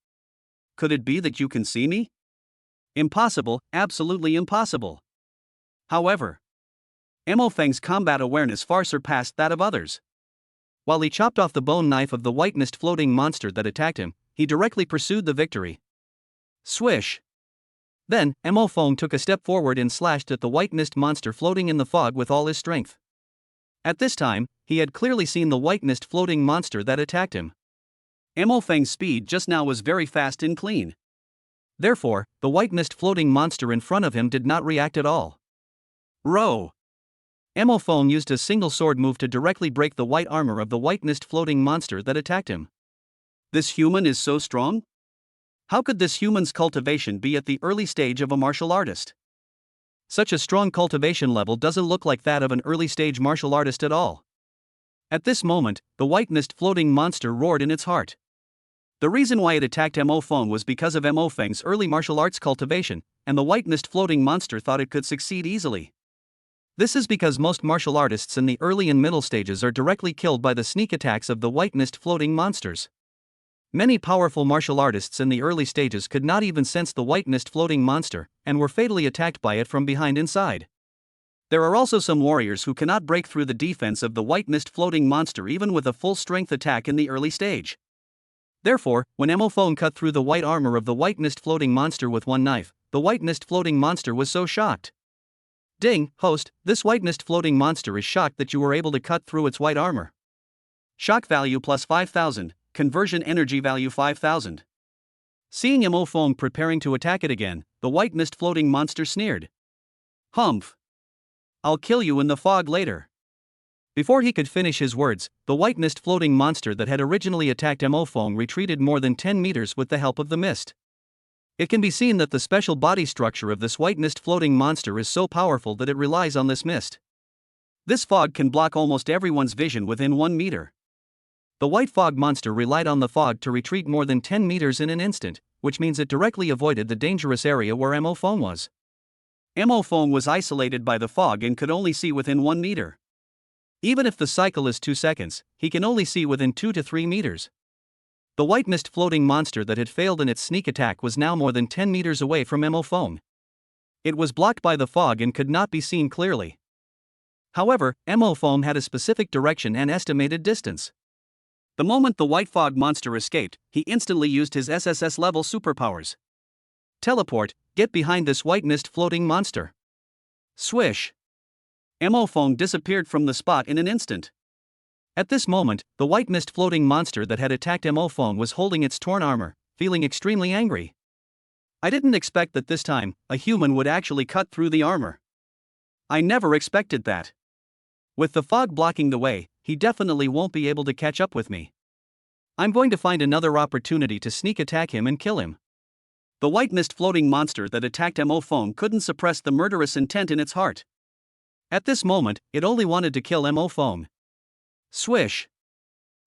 Could it be that you can see me? Impossible, absolutely impossible. However, Mo Feng's combat awareness far surpassed that of others. While he chopped off the bone knife of the white mist floating monster that attacked him, he directly pursued the victory. Swish! Then, Mo Feng took a step forward and slashed at the white mist monster floating in the fog with all his strength. At this time, he had clearly seen the white mist floating monster that attacked him. Mo Feng's speed just now was very fast and clean. Therefore, the white mist floating monster in front of him did not react at all. Row! Mo Feng used a single sword move to directly break the white armor of the white mist floating monster that attacked him. This human is so strong? How could this human's cultivation be at the early stage of a martial artist? Such a strong cultivation level doesn't look like that of an early stage martial artist at all. At this moment, the white mist floating monster roared in its heart. The reason why it attacked Mo Feng was because of Mo Feng's early martial arts cultivation, and the white mist floating monster thought it could succeed easily. This is because most martial artists in the early and middle stages are directly killed by the sneak attacks of the white mist floating monsters. Many powerful martial artists in the early stages could not even sense the white mist floating monster, and were fatally attacked by it from behind inside. There are also some warriors who cannot break through the defense of the white mist floating monster even with a full strength attack in the early stage. Therefore, when Emophone cut through the white armor of the white mist floating monster with one knife, the white mist floating monster was so shocked. Ding, host, this white mist floating monster is shocked that you were able to cut through its white armor. Shock value plus 5,000, conversion energy value 5,000. Seeing Emophone preparing to attack it again, the white mist floating monster sneered. Humph. I'll kill you in the fog later. Before he could finish his words, the white mist floating monster that had originally attacked Emophone retreated more than 10 meters with the help of the mist. It can be seen that the special body structure of this white mist floating monster is so powerful that it relies on this mist. This fog can block almost everyone's vision within 1 meter. The white fog monster relied on the fog to retreat more than 10 meters in an instant, which means it directly avoided the dangerous area where Emophone was. Emophone was isolated by the fog and could only see within 1 meter. Even if the cycle is 2 seconds, he can only see within 2 to 3 meters. The white mist floating monster that had failed in its sneak attack was now more than 10 meters away from Emophone. It was blocked by the fog and could not be seen clearly. However, Emophone had a specific direction and estimated distance. The moment the white fog monster escaped, he instantly used his SSS-level superpowers. Teleport, get behind this white mist floating monster. Swish. Emophone disappeared from the spot in an instant. At this moment, the white mist floating monster that had attacked Emophone was holding its torn armor, feeling extremely angry. I didn't expect that this time, a human would actually cut through the armor. I never expected that. With the fog blocking the way, he definitely won't be able to catch up with me. I'm going to find another opportunity to sneak attack him and kill him. The white mist floating monster that attacked Emophone couldn't suppress the murderous intent in its heart. At this moment, it only wanted to kill Emophone. Swish.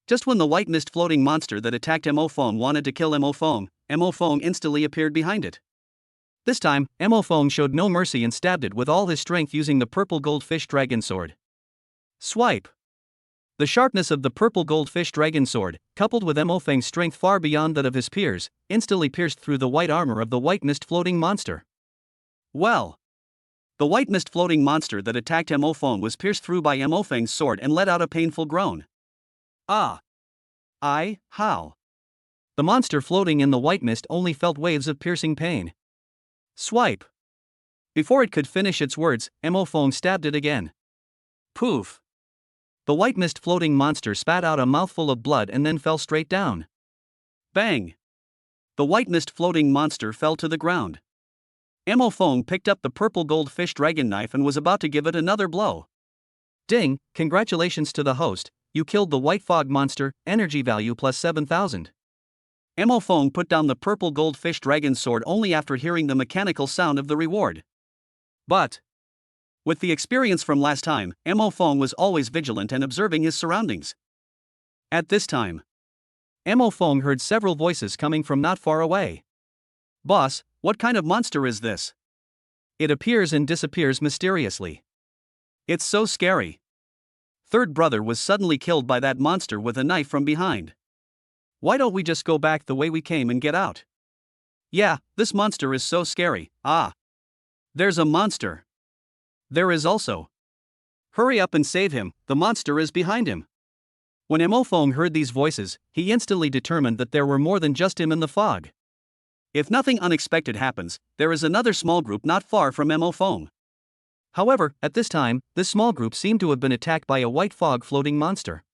Just when the white mist floating monster that attacked Emophone wanted to kill Emophone, Emophone instantly appeared behind it. This time, Emophone showed no mercy and stabbed it with all his strength using the purple goldfish dragon sword. Swipe. The sharpness of the purple goldfish dragon sword, coupled with Emophone's strength far beyond that of his peers, instantly pierced through the white armor of the white mist floating monster. Well. The white mist floating monster that attacked Emophone was pierced through by Emophone's sword and let out a painful groan. Ah! How? The monster floating in the white mist only felt waves of piercing pain. Swipe. Before it could finish its words, Emophone stabbed it again. Poof. The white mist floating monster spat out a mouthful of blood and then fell straight down. Bang! The white mist floating monster fell to the ground. Emophone picked up the purple goldfish dragon knife and was about to give it another blow. Ding, congratulations to the host, you killed the white fog monster, energy value plus 7,000. Emophone put down the purple goldfish dragon sword only after hearing the mechanical sound of the reward. But, with the experience from last time, Emophone was always vigilant and observing his surroundings. At this time, Emophone heard several voices coming from not far away. Boss, what kind of monster is this? It appears and disappears mysteriously. It's so scary. Third brother was suddenly killed by that monster with a knife from behind. Why don't we just go back the way we came and get out? Yeah, this monster is so scary. Ah. There's a monster. There is also. Hurry up and save him, the monster is behind him. When Emophone heard these voices, he instantly determined that there were more than just him in the fog. If nothing unexpected happens, there is another small group not far from Emophone. However, at this time, this small group seemed to have been attacked by a white fog floating monster.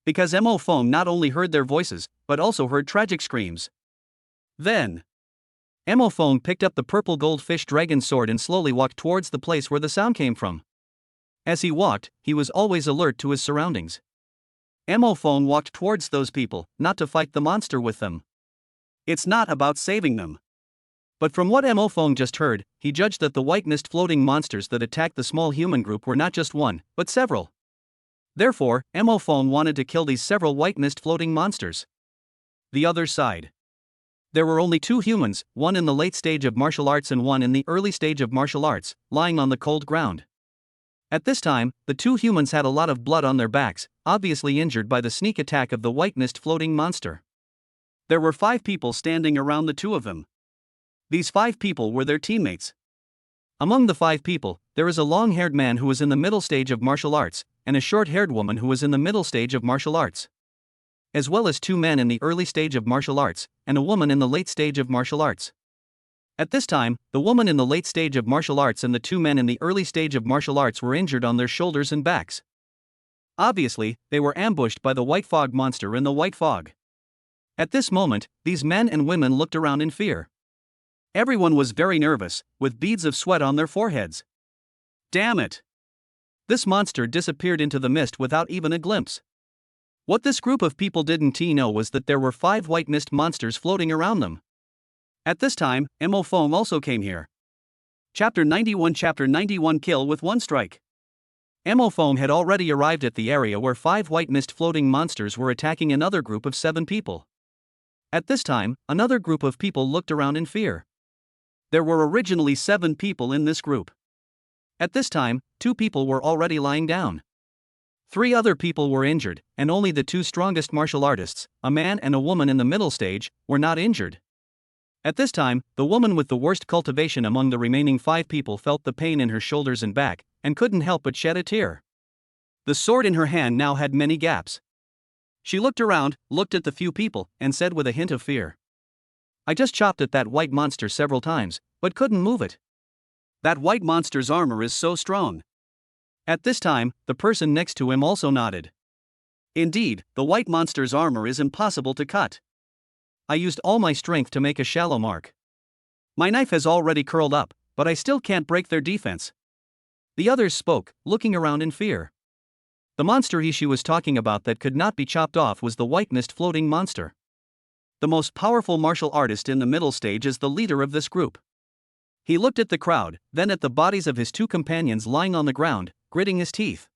Because Emophone not only heard their voices, but also heard tragic screams. Then, Emophone picked up the purple goldfish dragon sword and slowly walked towards the place where the sound came from. As he walked, he was always alert to his surroundings. Emophone walked towards those people, not to fight the monster with them. It's not about saving them. But from what Emophone just heard, he judged that the white mist floating monsters that attacked the small human group were not just one, but several. Therefore, Emophone wanted to kill these several white mist floating monsters. The other side. There were only two humans, one in the late stage of martial arts and one in the early stage of martial arts, lying on the cold ground. At this time, the two humans had a lot of blood on their backs, obviously injured by the sneak attack of the white mist floating monster. There were 5 people standing around the two of them. These 5 people were their teammates. Among the 5 people, there is a long-haired man who was in the middle stage of martial arts, and a short-haired woman who was in the middle stage of martial arts, as well as 2 men in the early stage of martial arts, and a woman in the late stage of martial arts. At this time, the woman in the late stage of martial arts and the 2 men in the early stage of martial arts were injured on their shoulders and backs. Obviously, they were ambushed by the white fog monster in the white fog. At this moment, these men and women looked around in fear. Everyone was very nervous, with beads of sweat on their foreheads. Damn it! This monster disappeared into the mist without even a glimpse. What this group of people didn't know was that there were 5 white mist monsters floating around them. At this time, Mo Foam also came here. Chapter 91 Kill with 1 strike. Mo Foam had already arrived at the area where 5 white mist floating monsters were attacking another group of 7 people. At this time, another group of people looked around in fear. There were originally 7 people in this group. At this time, 2 people were already lying down. 3 other people were injured, and only the 2 strongest martial artists, a man and a woman in the middle stage, were not injured. At this time, the woman with the worst cultivation among the remaining 5 people felt the pain in her shoulders and back, and couldn't help but shed a tear. The sword in her hand now had many gaps. She looked around, looked at the few people, and said with a hint of fear, "I just chopped at that white monster several times, but couldn't move it. That white monster's armor is so strong." At this time, the person next to him also nodded. "Indeed, the white monster's armor is impossible to cut. I used all my strength to make a shallow mark. My knife has already curled up, but I still can't break their defense." The others spoke, looking around in fear. The monster she was talking about that could not be chopped off was the white mist floating monster. The most powerful martial artist in the middle stage is the leader of this group. He looked at the crowd, then at the bodies of his 2 companions lying on the ground, gritting his teeth.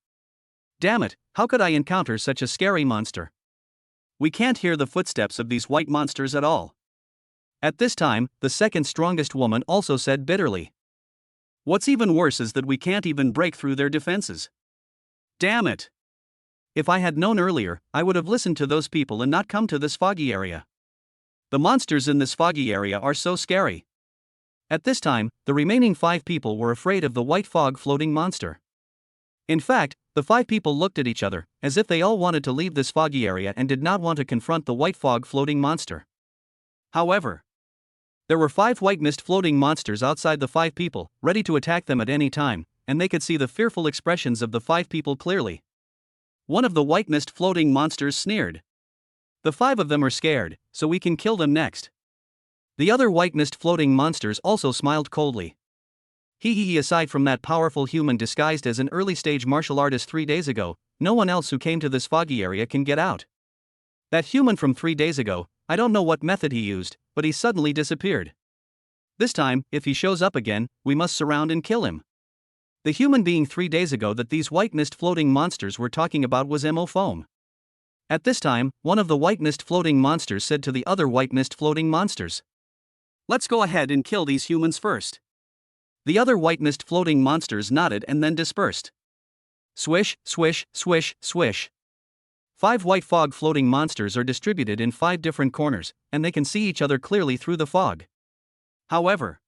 "Damn it, how could I encounter such a scary monster? We can't hear the footsteps of these white monsters at all." At this time, the second strongest woman also said bitterly, "What's even worse is that we can't even break through their defenses. Damn it! If I had known earlier, I would have listened to those people and not come to this foggy area. The monsters in this foggy area are so scary." At this time, the remaining 5 people were afraid of the white fog floating monster. In fact, the 5 people looked at each other, as if they all wanted to leave this foggy area and did not want to confront the white fog floating monster. However, there were 5 white mist floating monsters outside the 5 people, ready to attack them at any time, and they could see the fearful expressions of the 5 people clearly. One of the white mist floating monsters sneered, "The 5 of them are scared, so we can kill them next." The other white mist floating monsters also smiled coldly. Aside from that powerful human disguised as an early stage martial artist 3 days ago, no one else who came to this foggy area can get out. That human from 3 days ago, I don't know what method he used, but he suddenly disappeared. This time, if he shows up again, we must surround and kill him. The human being 3 days ago that these white mist floating monsters were talking about was Mo Foam. At this time, one of the white mist floating monsters said to the other white mist floating monsters, "Let's go ahead and kill these humans first." The other white mist floating monsters nodded and then dispersed. Swish, swish, swish, swish. 5 white fog floating monsters are distributed in 5 different corners, and they can see each other clearly through the fog. However,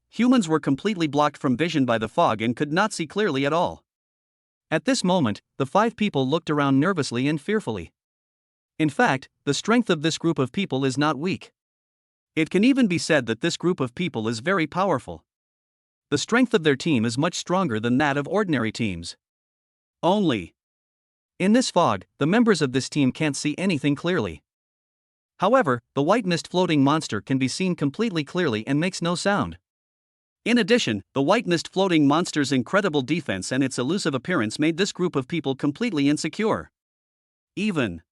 humans were completely blocked from vision by the fog and could not see clearly at all. At this moment, the 5 people looked around nervously and fearfully. In fact, the strength of this group of people is not weak. It can even be said that this group of people is very powerful. The strength of their team is much stronger than that of ordinary teams. Only, in this fog, the members of this team can't see anything clearly. However, the white mist floating monster can be seen completely clearly and makes no sound. In addition, the white mist floating monster's incredible defense and its elusive appearance made this group of people completely insecure. Even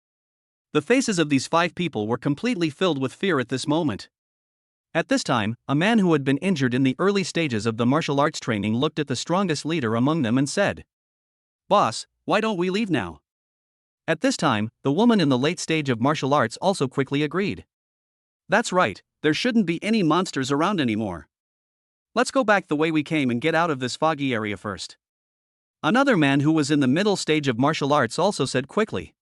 the faces of these 5 people were completely filled with fear at this moment. At this time, a man who had been injured in the early stages of the martial arts training looked at the strongest leader among them and said, "Boss, why don't we leave now?" At this time, the woman in the late stage of martial arts also quickly agreed. That's right, there shouldn't be any monsters around anymore. Let's go back the way we came and get out of this foggy area first. Another man who was in the middle stage of martial arts also said quickly.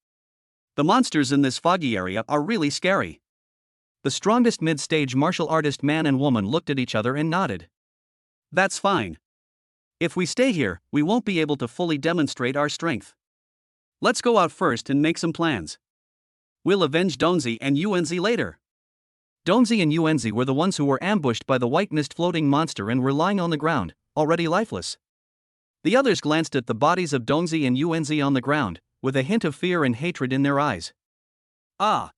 The monsters in this foggy area are really scary. The strongest mid-stage martial artist man and woman looked at each other and nodded. That's fine. If we stay here, we won't be able to fully demonstrate our strength. Let's go out first and make some plans. We'll avenge Donzi and Yuenzi later. Donzi and Yuenzi were the ones who were ambushed by the white mist floating monster and were lying on the ground, already lifeless. The others glanced at the bodies of Donzi and Yuenzi on the ground, with a hint of fear and hatred in their eyes. Ah!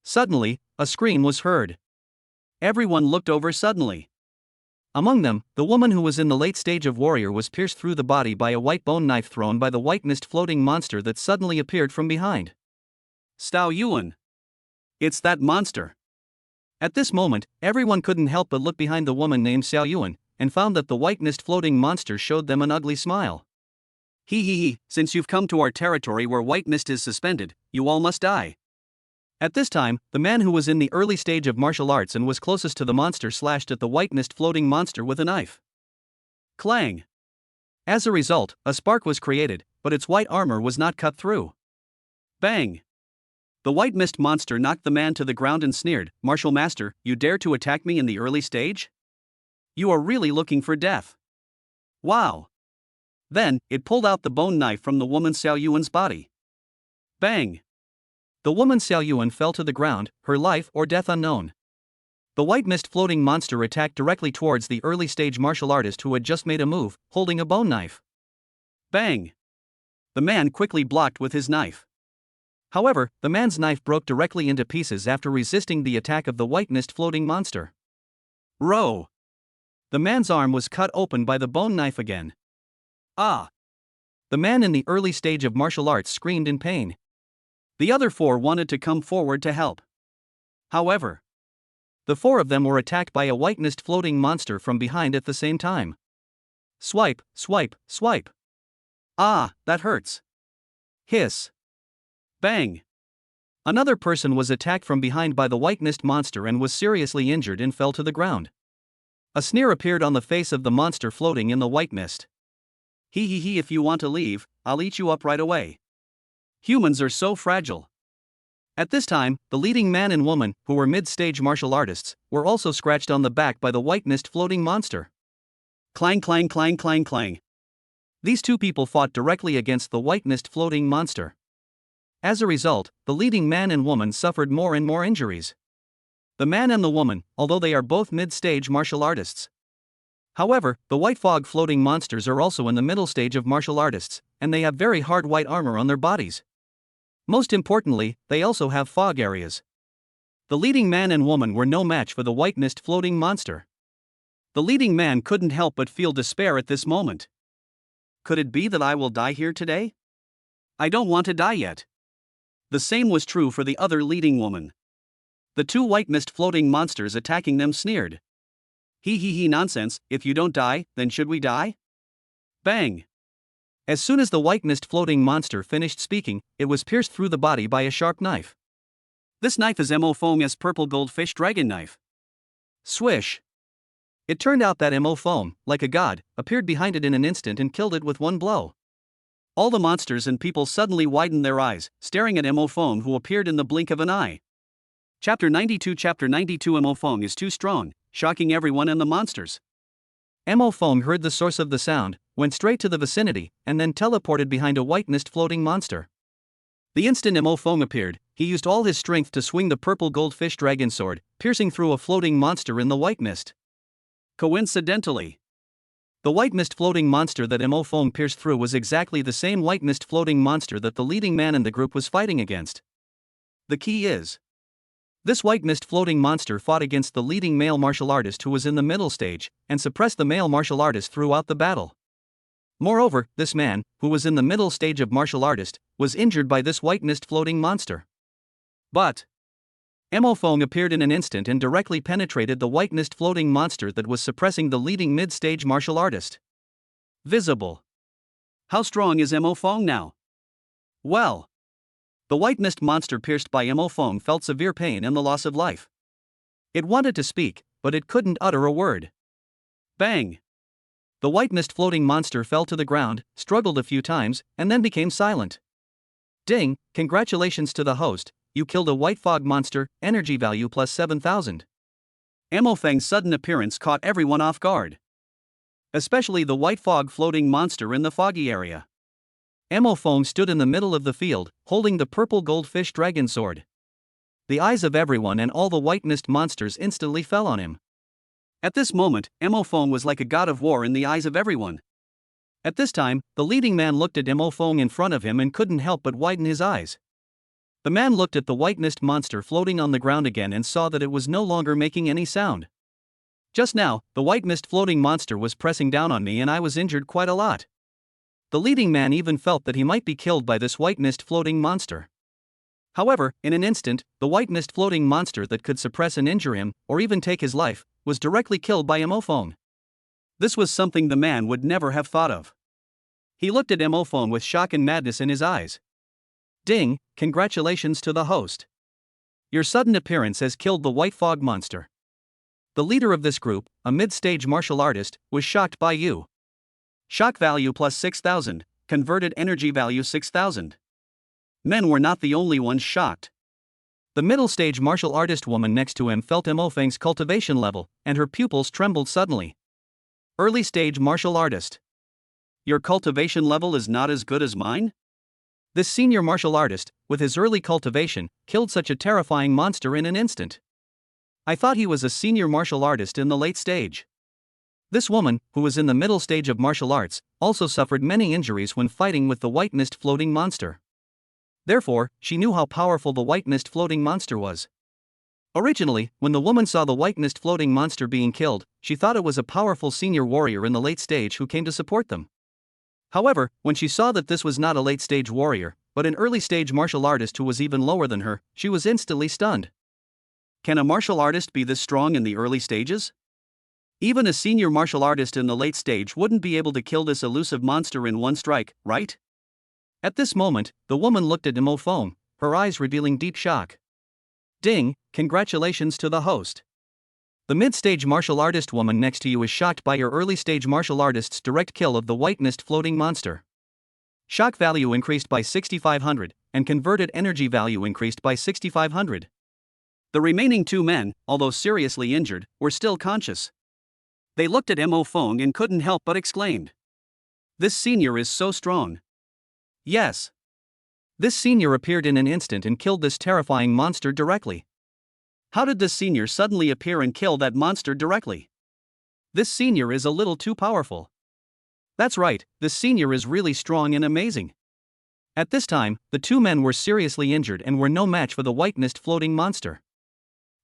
Suddenly, a scream was heard. Everyone looked over suddenly. Among them, the woman who was in the late stage of warrior was pierced through the body by a white bone knife thrown by the white mist floating monster that suddenly appeared from behind. Stao Yuan! It's that monster! At this moment, everyone couldn't help but look behind the woman named Xiao Yuan, and found that the white mist floating monster showed them an ugly smile. He, since you've come to our territory where white mist is suspended, you all must die. At this time, the man who was in the early stage of martial arts and was closest to the monster slashed at the white mist floating monster with a knife. Clang! As a result, a spark was created, but its white armor was not cut through. Bang! The white mist monster knocked the man to the ground and sneered, "Martial master, you dare to attack me in the early stage? You are really looking for death. Wow!" Then, it pulled out the bone knife from the woman Xiao Yuan's body. Bang! The woman Xiao Yuan fell to the ground, her life or death unknown. The white mist floating monster attacked directly towards the early stage martial artist who had just made a move, holding a bone knife. Bang! The man quickly blocked with his knife. However, the man's knife broke directly into pieces after resisting the attack of the white mist floating monster. Row! The man's arm was cut open by the bone knife again. Ah! The man in the early stage of martial arts screamed in pain. The other four wanted to come forward to help. However, the four of them were attacked by a white mist floating monster from behind at the same time. Swipe, swipe, swipe. Ah, that hurts. Hiss. Bang. Another person was attacked from behind by the white mist monster and was seriously injured and fell to the ground. A sneer appeared on the face of the monster floating in the white mist. He, if you want to leave, I'll eat you up right away. Humans are so fragile. At this time, the leading man and woman, who were mid-stage martial artists, were also scratched on the back by the white mist floating monster. Clang, clang, clang, clang, clang. These two people fought directly against the white mist floating monster. As a result, the leading man and woman suffered more and more injuries. The man and the woman, although they are both mid-stage martial artists. However, the white fog floating monsters are also in the middle stage of martial artists, and they have very hard white armor on their bodies. Most importantly, they also have fog areas. The leading man and woman were no match for the white mist floating monster. The leading man couldn't help but feel despair at this moment. Could it be that I will die here today? I don't want to die yet. The same was true for the other leading woman. The two white mist floating monsters attacking them sneered. He, nonsense, if you don't die, then should we die? Bang! As soon as the white mist floating monster finished speaking, it was pierced through the body by a sharp knife. This knife is Mo Foam's purple goldfish dragon knife. Swish! It turned out that Mo Foam, like a god, appeared behind it in an instant and killed it with one blow. All the monsters and people suddenly widened their eyes, staring at Mo Foam, who appeared in the blink of an eye. Chapter 92 Mo Foam is too strong, shocking everyone and the monsters. Mo Foam heard the source of the sound, went straight to the vicinity, and then teleported behind a white mist floating monster. The instant Mo Foam appeared, he used all his strength to swing the purple goldfish dragon sword, piercing through a floating monster in the white mist. Coincidentally, the white mist floating monster that Mo Foam pierced through was exactly the same white mist floating monster that the leading man in the group was fighting against. The key is, this white mist floating monster fought against the leading male martial artist who was in the middle stage, and suppressed the male martial artist throughout the battle. Moreover, this man, who was in the middle stage of martial artist, was injured by this white mist floating monster. But Mo Foam appeared in an instant and directly penetrated the white mist floating monster that was suppressing the leading mid-stage martial artist. Visible. How strong is Mo Foam now? Well, the white mist monster pierced by Mo Foam felt severe pain and the loss of life. It wanted to speak, but it couldn't utter a word. Bang! The white mist floating monster fell to the ground, struggled a few times, and then became silent. Ding, congratulations to the host, you killed a white fog monster, energy value plus 7,000. Feng's sudden appearance caught everyone off guard. Especially the white fog floating monster in the foggy area. Feng stood in the middle of the field, holding the purple goldfish dragon sword. The eyes of everyone and all the white mist monsters instantly fell on him. At this moment, Feng was like a god of war in the eyes of everyone. At this time, the leading man looked at Feng in front of him and couldn't help but widen his eyes. The man looked at the white mist monster floating on the ground again and saw that it was no longer making any sound. Just now, the white mist floating monster was pressing down on me and I was injured quite a lot. The leading man even felt that he might be killed by this white mist floating monster. However, in an instant, the white mist floating monster that could suppress and injure him, or even take his life, was directly killed by Feng. This was something the man would never have thought of. He looked at Feng with shock and madness in his eyes. Ding, congratulations to the host. Your sudden appearance has killed the white fog monster. The leader of this group, a mid-stage martial artist, was shocked by you. Shock value plus 6,000, converted energy value 6,000. Men were not the only ones shocked. The middle-stage martial artist woman next to him felt Feng's cultivation level, and her pupils trembled suddenly. Early-stage martial artist. Your cultivation level is not as good as mine? This senior martial artist, with his early cultivation, killed such a terrifying monster in an instant. I thought he was a senior martial artist in the late stage. This woman, who was in the middle stage of martial arts, also suffered many injuries when fighting with the white mist floating monster. Therefore, she knew how powerful the white mist floating monster was. Originally, when the woman saw the white mist floating monster being killed, she thought it was a powerful senior warrior in the late stage who came to support them. However, when she saw that this was not a late-stage warrior, but an early-stage martial artist who was even lower than her, she was instantly stunned. Can a martial artist be this strong in the early stages? Even a senior martial artist in the late stage wouldn't be able to kill this elusive monster in one strike, right? At this moment, the woman looked at Feng, her eyes revealing deep shock. Ding, congratulations to the host. The mid-stage martial artist woman next to you is shocked by your early-stage martial artist's direct kill of the white mist floating monster. Shock value increased by 6,500, and converted energy value increased by 6,500. The remaining two men, although seriously injured, were still conscious. They looked at Feng and couldn't help but exclaimed. This senior is so strong. Yes. This senior appeared in an instant and killed this terrifying monster directly. How did this senior suddenly appear and kill that monster directly? This senior is a little too powerful. That's right, this senior is really strong and amazing. At this time, the two men were seriously injured and were no match for the white mist floating monster.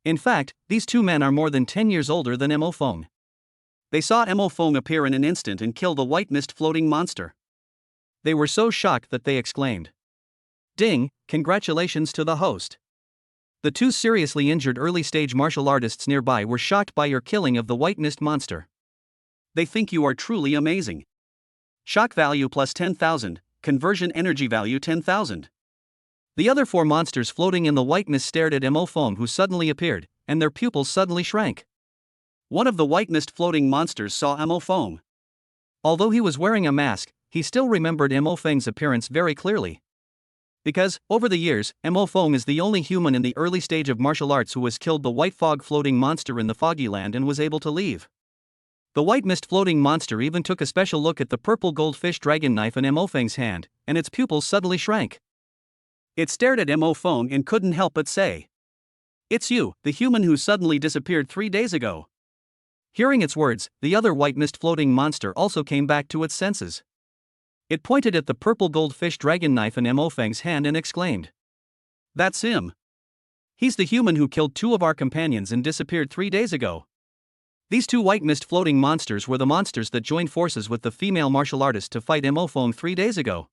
In fact, these two men are more than 10 years older than Feng. They saw Feng appear in an instant and kill the white mist floating monster. They were so shocked that they exclaimed. Ding, congratulations to the host. The two seriously injured early-stage martial artists nearby were shocked by your killing of the white mist monster. They think you are truly amazing. Shock value plus 10,000, conversion energy value 10,000. The other four monsters floating in the white mist stared at Feng, who suddenly appeared, and their pupils suddenly shrank. One of the white mist floating monsters saw Feng. Although he was wearing a mask, he still remembered Feng's appearance very clearly. Because, over the years, Feng is the only human in the early stage of martial arts who has killed the white fog floating monster in the foggy land and was able to leave. The white mist floating monster even took a special look at the purple goldfish dragon knife in Feng's hand, and its pupils suddenly shrank. It stared at Feng and couldn't help but say, "It's you, the human who suddenly disappeared 3 days ago." Hearing its words, the other white mist floating monster also came back to its senses. It pointed at the purple goldfish dragon knife in Feng's hand and exclaimed, "That's him. He's the human who killed 2 of our companions and disappeared 3 days ago." These 2 white mist floating monsters were the monsters that joined forces with the female martial artist to fight Feng 3 days ago.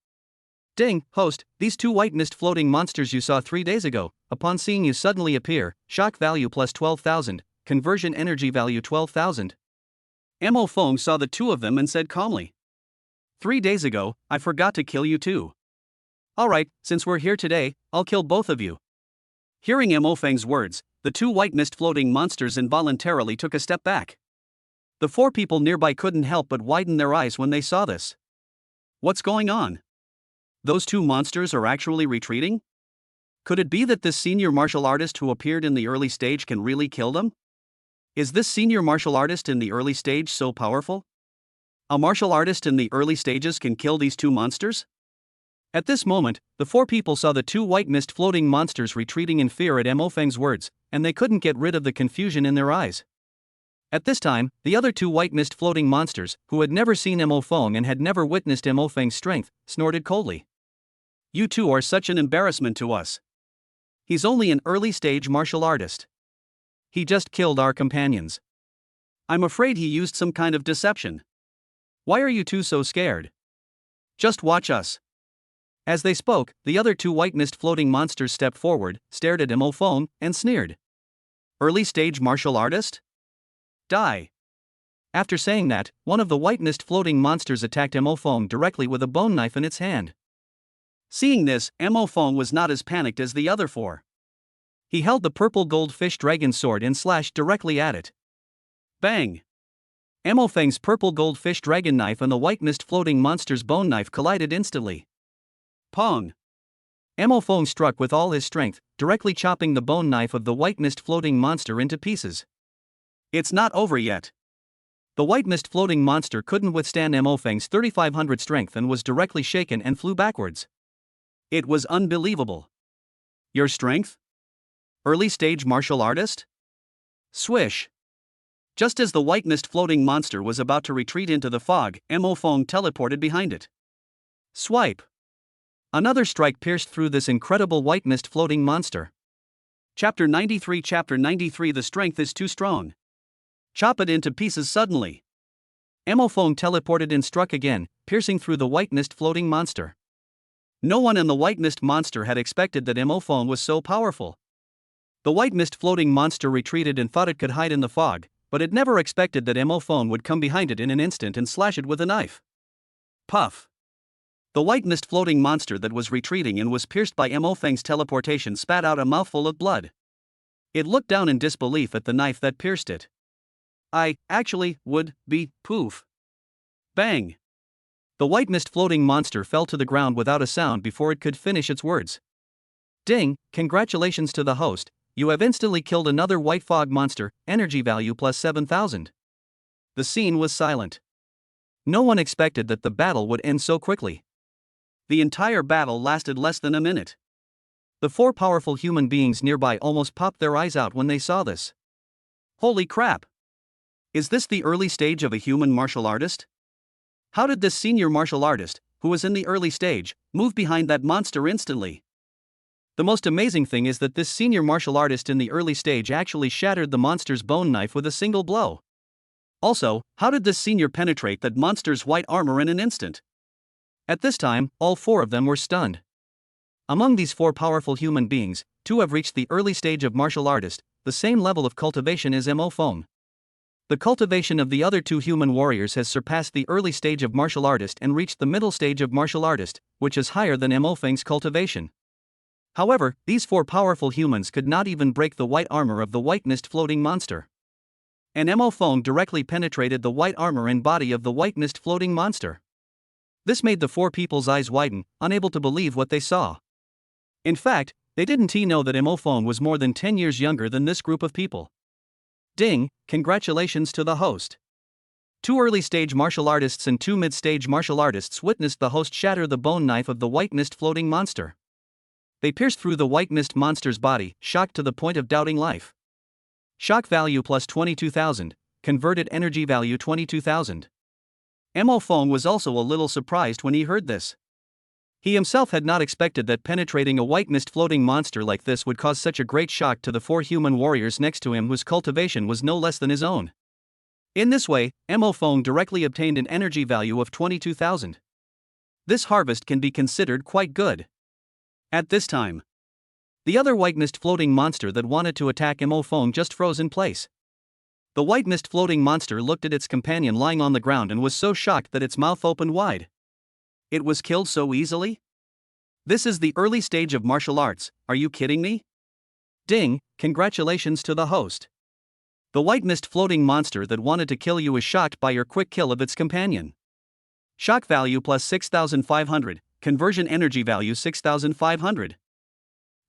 Ding, host, these 2 white mist floating monsters you saw 3 days ago, upon seeing you suddenly appear, shock value plus 12,000, conversion energy value 12,000. Feng saw the 2 of them and said calmly, 3 days ago, I forgot to kill you too. Alright, since we're here today, I'll kill both of you. Hearing Feng's words, The two white mist floating monsters involuntarily took a step back. The four people nearby couldn't help but widen their eyes when they saw this. What's going on? Those two monsters are actually retreating? Could it be that this senior martial artist who appeared in the early stage can really kill them? Is this senior martial artist in the early stage so powerful? A martial artist in the early stages can kill these two monsters? At this moment, the four people saw the two white mist floating monsters retreating in fear at Mo Feng's words, and they couldn't get rid of the confusion in their eyes. At this time, the other two white mist floating monsters, who had never seen Mo Feng and had never witnessed Mo Feng's strength, snorted coldly. You two are such an embarrassment to us. He's only an early stage martial artist. He just killed our companions. I'm afraid he used some kind of deception. Why are you two so scared? Just watch us. As they spoke, the other two white mist floating monsters stepped forward, stared at Mo Feng, and sneered. Early stage martial artist? Die. After saying that, one of the white mist floating monsters attacked Mo Feng directly with a bone knife in its hand. Seeing this, Mo Feng was not as panicked as the other four. He held the purple goldfish dragon sword and slashed directly at it. Bang! Mo Feng's purple goldfish dragon knife and the white mist floating monster's bone knife collided instantly. Pong! Mo Feng struck with all his strength, directly chopping the bone knife of the white mist floating monster into pieces. It's not over yet. The white mist floating monster couldn't withstand Mo Feng's 3500 strength and was directly shaken and flew backwards. It was unbelievable. Your strength? Early stage martial artist? Swish! Just as the white mist floating monster was about to retreat into the fog, Mo Feng teleported behind it. Swipe! Another strike pierced through this incredible white mist floating monster. Chapter 93 The strength is too strong. Chop it into pieces suddenly. Mo Feng teleported and struck again, piercing through the white mist floating monster. No one in the white mist monster had expected that Mo Feng was so powerful. The white mist floating monster retreated and thought it could hide in the fog, but it never expected that Mo Feng would come behind it in an instant and slash it with a knife. Puff! The white mist floating monster that was retreating and was pierced by Mo Feng's teleportation spat out a mouthful of blood. It looked down in disbelief at the knife that pierced it. I, actually, would be poof. Bang! The white mist floating monster fell to the ground without a sound before it could finish its words. Ding, congratulations to the host, you have instantly killed another white fog monster, energy value plus 7,000. The scene was silent. No one expected that the battle would end so quickly. The entire battle lasted less than a minute. The four powerful human beings nearby almost popped their eyes out when they saw this. Holy crap! Is this the early stage of a human martial artist? How did this senior martial artist, who was in the early stage, move behind that monster instantly? The most amazing thing is that this senior martial artist in the early stage actually shattered the monster's bone knife with a single blow. Also, how did this senior penetrate that monster's white armor in an instant? At this time, all four of them were stunned. Among these four powerful human beings, two have reached the early stage of martial artist, the same level of cultivation as Mo Feng. The cultivation of the other two human warriors has surpassed the early stage of martial artist and reached the middle stage of martial artist, which is higher than Mo Feng's cultivation. However, these four powerful humans could not even break the white armor of the white mist floating monster. And Mo Feng directly penetrated the white armor and body of the white mist floating monster. This made the four people's eyes widen, unable to believe what they saw. In fact, they didn't know that Mo Feng was more than 10 years younger than this group of people. Ding, congratulations to the host. Two early-stage martial artists and two mid-stage martial artists witnessed the host shatter the bone knife of the white mist floating monster. They pierced through the white mist monster's body, shocked to the point of doubting life. Shock value plus 22,000, converted energy value 22,000. Mo Feng was also a little surprised when he heard this. He himself had not expected that penetrating a white mist floating monster like this would cause such a great shock to the four human warriors next to him whose cultivation was no less than his own. In this way, Mo Feng directly obtained an energy value of 22,000. This harvest can be considered quite good. At this time, the other white mist floating monster that wanted to attack Mo Feng just froze in place. The white mist floating monster looked at its companion lying on the ground and was so shocked that its mouth opened wide. It was killed so easily? This is the early stage of martial arts, are you kidding me? Ding, congratulations to the host. The white mist floating monster that wanted to kill you is shocked by your quick kill of its companion. Shock value plus 6,500, conversion energy value 6,500.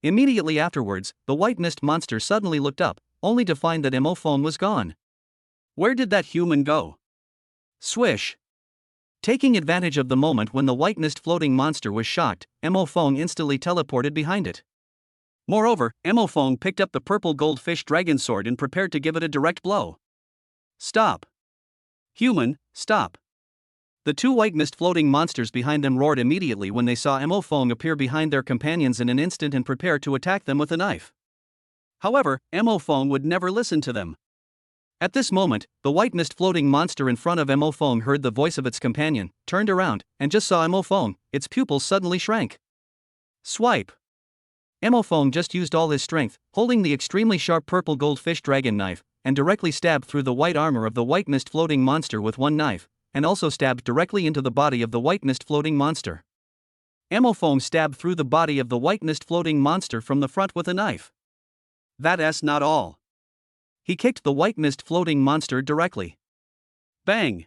Immediately afterwards, the white mist monster suddenly looked up, only to find that Emophone was gone. Where did that human go? Swish. Taking advantage of the moment when the white mist floating monster was shocked, Emophone instantly teleported behind it. Moreover, Emophone picked up the purple goldfish dragon sword and prepared to give it a direct blow. Stop. Human, stop. The two white mist floating monsters behind them roared immediately when they saw Emophone appear behind their companions in an instant and prepare to attack them with a knife. However, Emophone would never listen to them. At this moment, the white mist floating monster in front of Emophone heard the voice of its companion, turned around, and just saw Emophone. Its pupils suddenly shrank. Swipe. Emophone just used all his strength, holding the extremely sharp purple goldfish dragon knife, and directly stabbed through the white armor of the white mist floating monster with one knife, and also stabbed directly into the body of the white mist floating monster. Emophone stabbed through the body of the white mist floating monster from the front with a knife. That's not all. He kicked the white mist floating monster directly. Bang!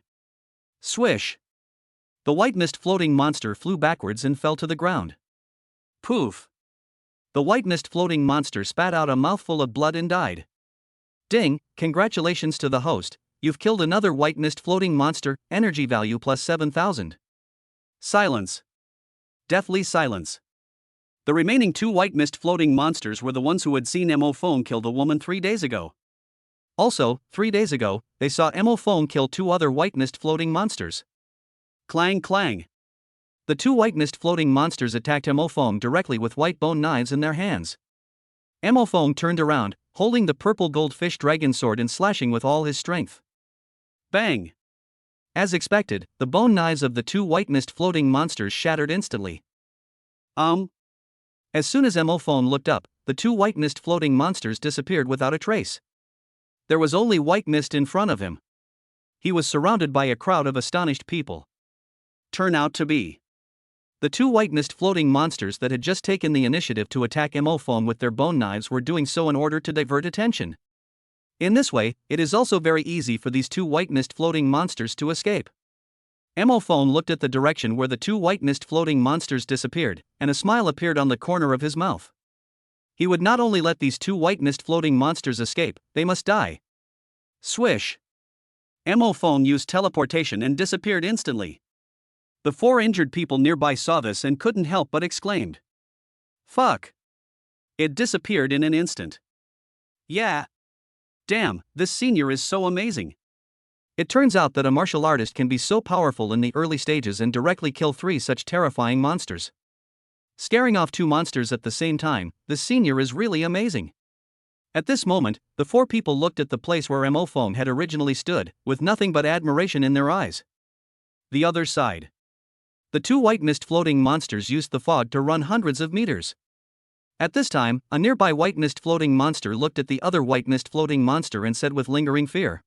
Swish! The white mist floating monster flew backwards and fell to the ground. Poof! The white mist floating monster spat out a mouthful of blood and died. Ding, congratulations to the host, you've killed another white mist floating monster, energy value plus 7,000. Silence. Deathly silence. The remaining two white mist floating monsters were the ones who had seen Emophone kill the woman 3 days ago. Also, 3 days ago, they saw Emophone kill two other white mist floating monsters. Clang clang. The two white mist floating monsters attacked Emophone directly with white bone knives in their hands. Emophone turned around, holding the purple goldfish dragon sword and slashing with all his strength. Bang! As expected, the bone knives of the two white mist floating monsters shattered instantly. As soon as Emophone looked up, the two white mist floating monsters disappeared without a trace. There was only white mist in front of him. He was surrounded by a crowd of astonished people. Turn out to be the two white mist floating monsters that had just taken the initiative to attack Emophone with their bone knives were doing so in order to divert attention. In this way, it is also very easy for these two white mist floating monsters to escape. Emophone looked at the direction where the two white mist floating monsters disappeared, and a smile appeared on the corner of his mouth. He would not only let these two white mist floating monsters escape, they must die. Swish! Emophone used teleportation and disappeared instantly. The 4 injured people nearby saw this and couldn't help but exclaimed. Fuck! It disappeared in an instant. Yeah. Damn, this senior is so amazing. It turns out that a martial artist can be so powerful in the early stages and directly kill 3 such terrifying monsters. Scaring off 2 monsters at the same time, the senior is really amazing. At this moment, the 4 people looked at the place where Emophone had originally stood, with nothing but admiration in their eyes. The other side. The 2 white mist floating monsters used the fog to run hundreds of meters. At this time, a nearby white mist floating monster looked at the other white mist floating monster and said with lingering fear.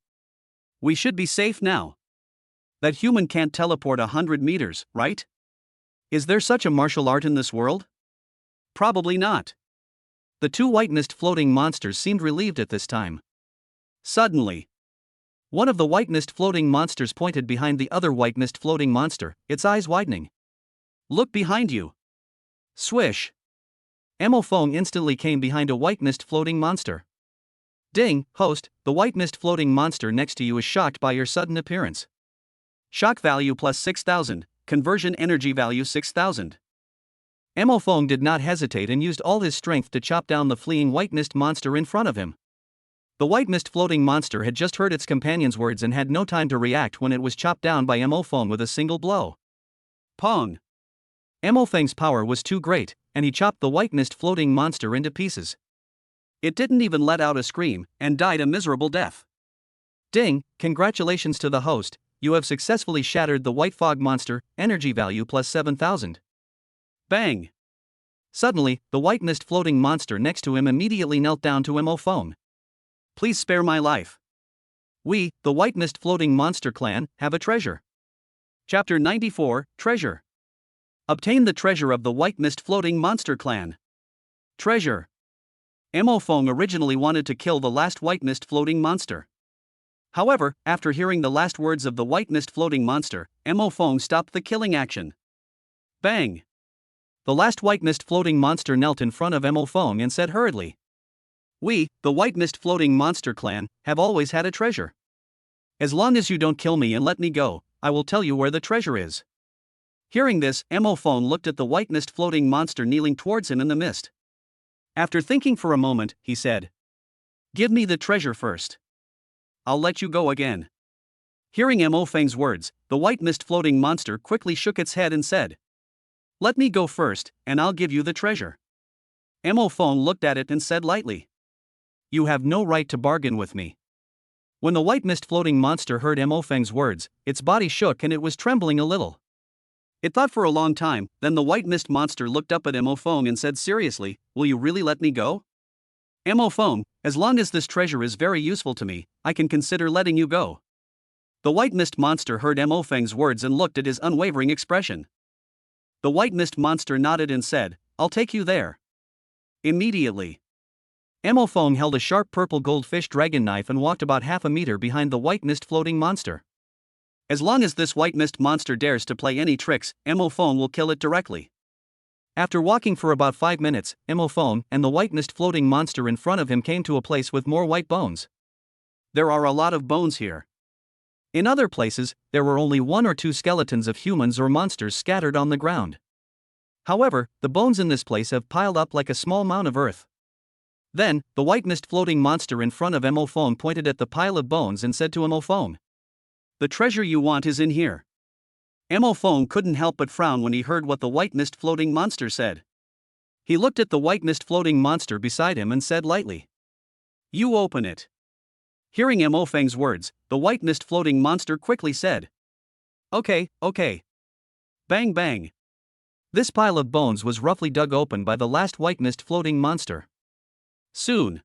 We should be safe now. That human can't teleport 100 meters, right? Is there such a martial art in this world? Probably not. The 2 white mist floating monsters seemed relieved at this time. Suddenly, one of the white mist floating monsters pointed behind the other white mist floating monster, its eyes widening. Look behind you. Swish! Emophone instantly came behind a white mist floating monster. Ding, host, the white mist floating monster next to you is shocked by your sudden appearance. Shock value plus 6,000, conversion energy value 6,000. Emophone did not hesitate and used all his strength to chop down the fleeing white mist monster in front of him. The white mist floating monster had just heard its companion's words and had no time to react when it was chopped down by Emophone with a single blow. Pong! Emophone's power was too great, and he chopped the white mist floating monster into pieces. It didn't even let out a scream, and died a miserable death. Ding, congratulations to the host, you have successfully shattered the white fog monster, energy value plus 7,000. Bang! Suddenly, the white mist floating monster next to him immediately knelt down to Emophone. Please spare my life. We, the white mist floating monster clan, have a treasure. Chapter 94, Treasure. Obtain the treasure of the white mist floating monster clan. Treasure. Mo Feng originally wanted to kill the last white mist floating monster. However, after hearing the last words of the white mist floating monster, Mo Feng stopped the killing action. Bang! The last white mist floating monster knelt in front of Mo Feng and said hurriedly, "We, the white mist floating monster clan, have always had a treasure. As long as you don't kill me and let me go, I will tell you where the treasure is." Hearing this, Mo Feng looked at the white mist floating monster kneeling towards him in the mist. After thinking for a moment, he said, "Give me the treasure first. I'll let you go again." Hearing Mo Feng's words, the white mist floating monster quickly shook its head and said, "Let me go first, and I'll give you the treasure." Mo Feng looked at it and said lightly, "You have no right to bargain with me." When the white mist floating monster heard Mo Feng's words, its body shook and it was trembling a little. It thought for a long time, then the white mist monster looked up at Mo Feng and said seriously, "Will you really let me go?" Mo Feng, as long as this treasure is very useful to me, I can consider letting you go. The white mist monster heard Mo Feng's words and looked at his unwavering expression. The white mist monster nodded and said, "I'll take you there." Immediately, Mo Feng held a sharp purple goldfish dragon knife and walked about half a meter behind the white mist floating monster. As long as this white mist monster dares to play any tricks, Mo Feng will kill it directly. After walking for about 5 minutes, Mo Feng and the white mist floating monster in front of him came to a place with more white bones. There are a lot of bones here. In other places, there were only 1 or 2 skeletons of humans or monsters scattered on the ground. However, the bones in this place have piled up like a small mound of earth. Then, the white mist floating monster in front of Mo Feng pointed at the pile of bones and said to Mo Feng, "The treasure you want is in here." Mo Feng couldn't help but frown when he heard what the white mist floating monster said. He looked at the white mist floating monster beside him and said lightly, "You open it." Hearing Mo Feng's words, the white mist floating monster quickly said, Okay. Bang bang. This pile of bones was roughly dug open by the last white mist floating monster. Soon,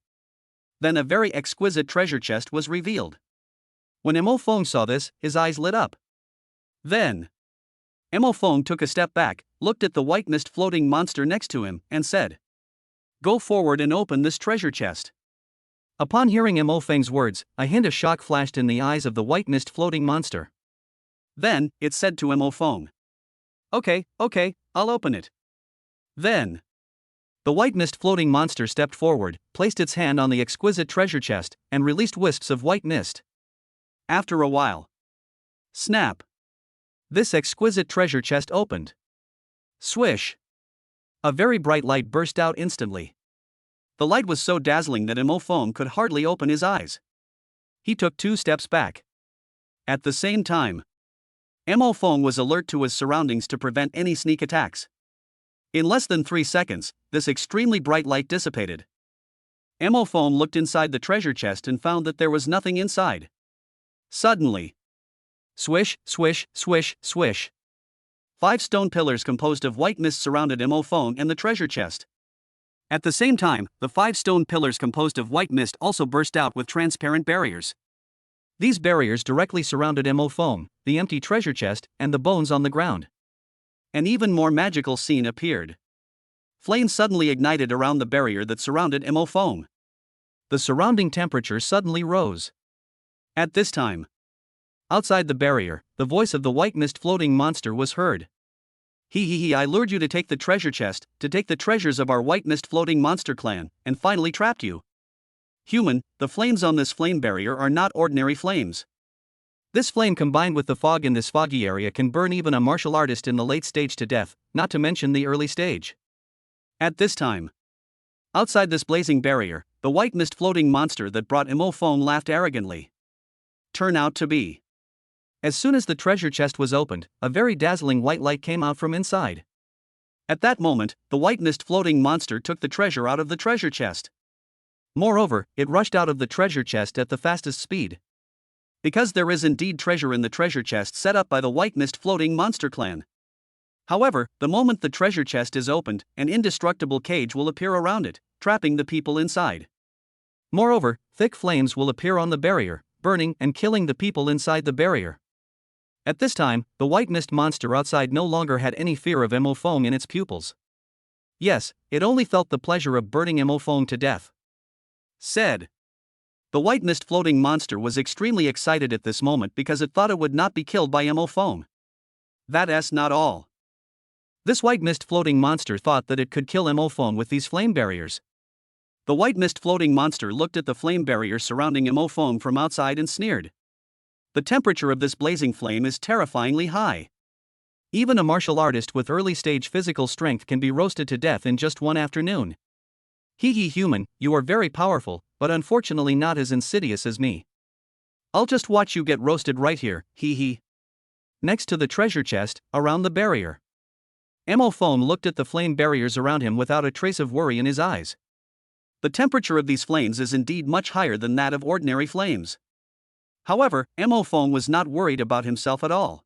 then a very exquisite treasure chest was revealed. When Mo Feng saw this, his eyes lit up. Then, Mo Feng took a step back, looked at the white mist floating monster next to him, and said, "Go forward and open this treasure chest." Upon hearing Mo Feng's words, a hint of shock flashed in the eyes of the white mist floating monster. Then, it said to Mo Feng, Okay, I'll open it." Then, the white mist floating monster stepped forward, placed its hand on the exquisite treasure chest, and released wisps of white mist. After a while, snap! This exquisite treasure chest opened. Swish! A very bright light burst out instantly. The light was so dazzling that Mo Feng could hardly open his eyes. He took 2 steps back. At the same time, Mo Feng was alert to his surroundings to prevent any sneak attacks. In less than 3 seconds, this extremely bright light dissipated. Mo Feng looked inside the treasure chest and found that there was nothing inside. Suddenly, swish, swish, swish, swish. 5 stone pillars composed of white mist surrounded Mo Feng and the treasure chest. At the same time, the 5 stone pillars composed of white mist also burst out with transparent barriers. These barriers directly surrounded Mo Feng, the empty treasure chest, and the bones on the ground. An even more magical scene appeared. Flames suddenly ignited around the barrier that surrounded Mo Feng. The surrounding temperature suddenly rose. At this time, outside the barrier, the voice of the white mist floating monster was heard. I lured you to take the treasure chest, to take the treasures of our white mist floating monster clan, and finally trapped you. Human, the flames on this flame barrier are not ordinary flames. This flame combined with the fog in this foggy area can burn even a martial artist in the late stage to death, not to mention the early stage. At this time, outside this blazing barrier, the white mist floating monster that brought Mo Feng laughed arrogantly. Turn out to be. As soon as the treasure chest was opened, a very dazzling white light came out from inside. At that moment, the white mist floating monster took the treasure out of the treasure chest. Moreover, it rushed out of the treasure chest at the fastest speed. Because there is indeed treasure in the treasure chest set up by the white mist floating monster clan. However, the moment the treasure chest is opened, an indestructible cage will appear around it, trapping the people inside. Moreover, thick flames will appear on the barrier, burning and killing the people inside the barrier. At this time, the white mist monster outside no longer had any fear of Mo Feng in its pupils. Yes, it only felt the pleasure of burning Mo Feng to death. said. The white mist floating monster was extremely excited at this moment because it thought it would not be killed by Mo Foam. That's not all. This white mist floating monster thought that it could kill Mo Foam with these flame barriers. The white mist floating monster looked at the flame barrier surrounding Mo Foam from outside and sneered. The temperature of this blazing flame is terrifyingly high. Even a martial artist with early-stage physical strength can be roasted to death in just one afternoon. Hee human, you are very powerful, but unfortunately not as insidious as me. I'll just watch you get roasted right here, hee. Next to the treasure chest, around the barrier. Mo Foam looked at the flame barriers around him without a trace of worry in his eyes. The temperature of these flames is indeed much higher than that of ordinary flames. However, Mo Foam was not worried about himself at all.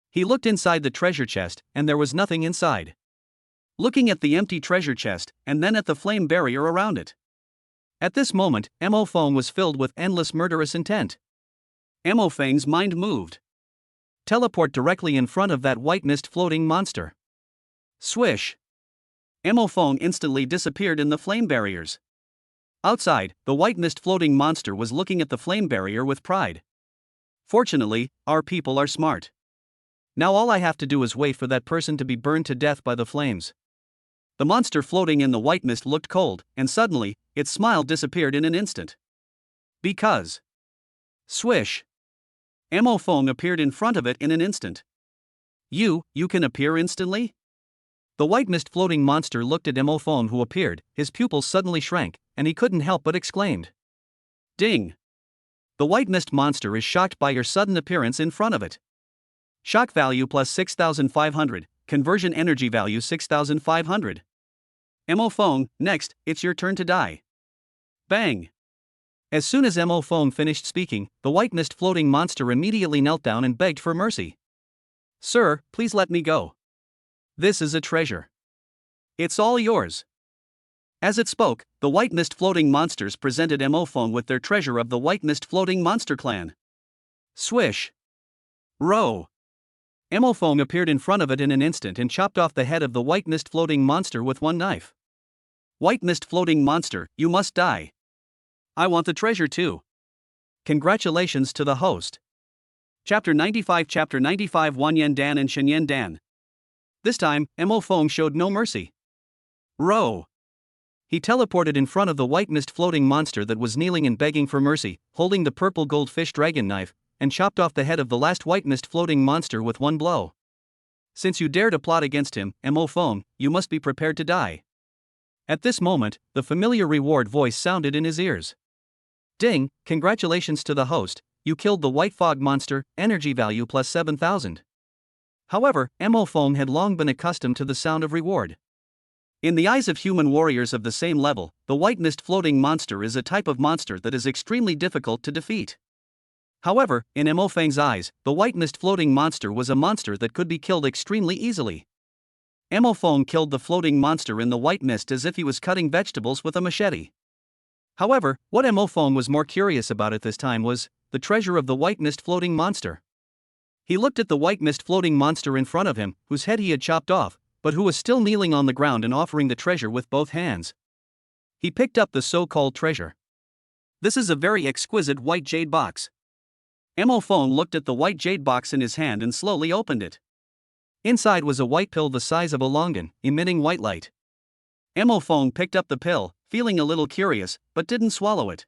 He looked inside the treasure chest, and there was nothing inside. Looking at the empty treasure chest, and then at the flame barrier around it. At this moment, Mo Foam was filled with endless murderous intent. Mo Foam's mind moved. Teleport directly in front of that white mist floating monster. Swish. Mo Foam instantly disappeared in the flame barriers. Outside, the white mist floating monster was looking at the flame barrier with pride. Fortunately, our people are smart. Now all I have to do is wait for that person to be burned to death by the flames. The monster floating in the white mist looked cold, and suddenly, its smile disappeared in an instant. Because. Swish. Mo Foam appeared in front of it in an instant. You can appear instantly? The white mist floating monster looked at Mo Foam who appeared, his pupils suddenly shrank, and he couldn't help but exclaimed. Ding! The white mist monster is shocked by your sudden appearance in front of it. Shock value plus 6,500, conversion energy value 6,500. Mo Foam, next, it's your turn to die. Bang! As soon as Mo Foam finished speaking, the white mist floating monster immediately knelt down and begged for mercy. Sir, please let me go. This is a treasure. It's all yours. As it spoke, the white mist floating monsters presented Mo Foam with their treasure of the white mist floating monster clan. Swish. Row. Mo Foam appeared in front of it in an instant and chopped off the head of the white mist floating monster with one knife. White mist floating monster, you must die. I want the treasure too. Congratulations to the host. Chapter 95 Wan Yen Dan and Shen Yen Dan. This time, Mo Foam showed no mercy. Row. He teleported in front of the white mist floating monster that was kneeling and begging for mercy, holding the purple goldfish dragon knife, and chopped off the head of the last white mist floating monster with one blow. Since you dare to plot against him, Mo Foam, you must be prepared to die. At this moment, the familiar reward voice sounded in his ears. Ding, congratulations to the host, you killed the white fog monster, energy value plus 7,000. However, Mo Foam had long been accustomed to the sound of reward. In the eyes of human warriors of the same level, the white mist floating monster is a type of monster that is extremely difficult to defeat. However, in Mo Foam's eyes, the white mist floating monster was a monster that could be killed extremely easily. Mo Foam killed the floating monster in the white mist as if he was cutting vegetables with a machete. However, what Mo Foam was more curious about at this time was the treasure of the white mist floating monster. He looked at the white mist floating monster in front of him, whose head he had chopped off, but who was still kneeling on the ground and offering the treasure with both hands. He picked up the so-called treasure. This is a very exquisite white jade box. Mo Foam looked at the white jade box in his hand and slowly opened it. Inside was a white pill the size of a longan, emitting white light. Mo Foam picked up the pill, feeling a little curious, but didn't swallow it.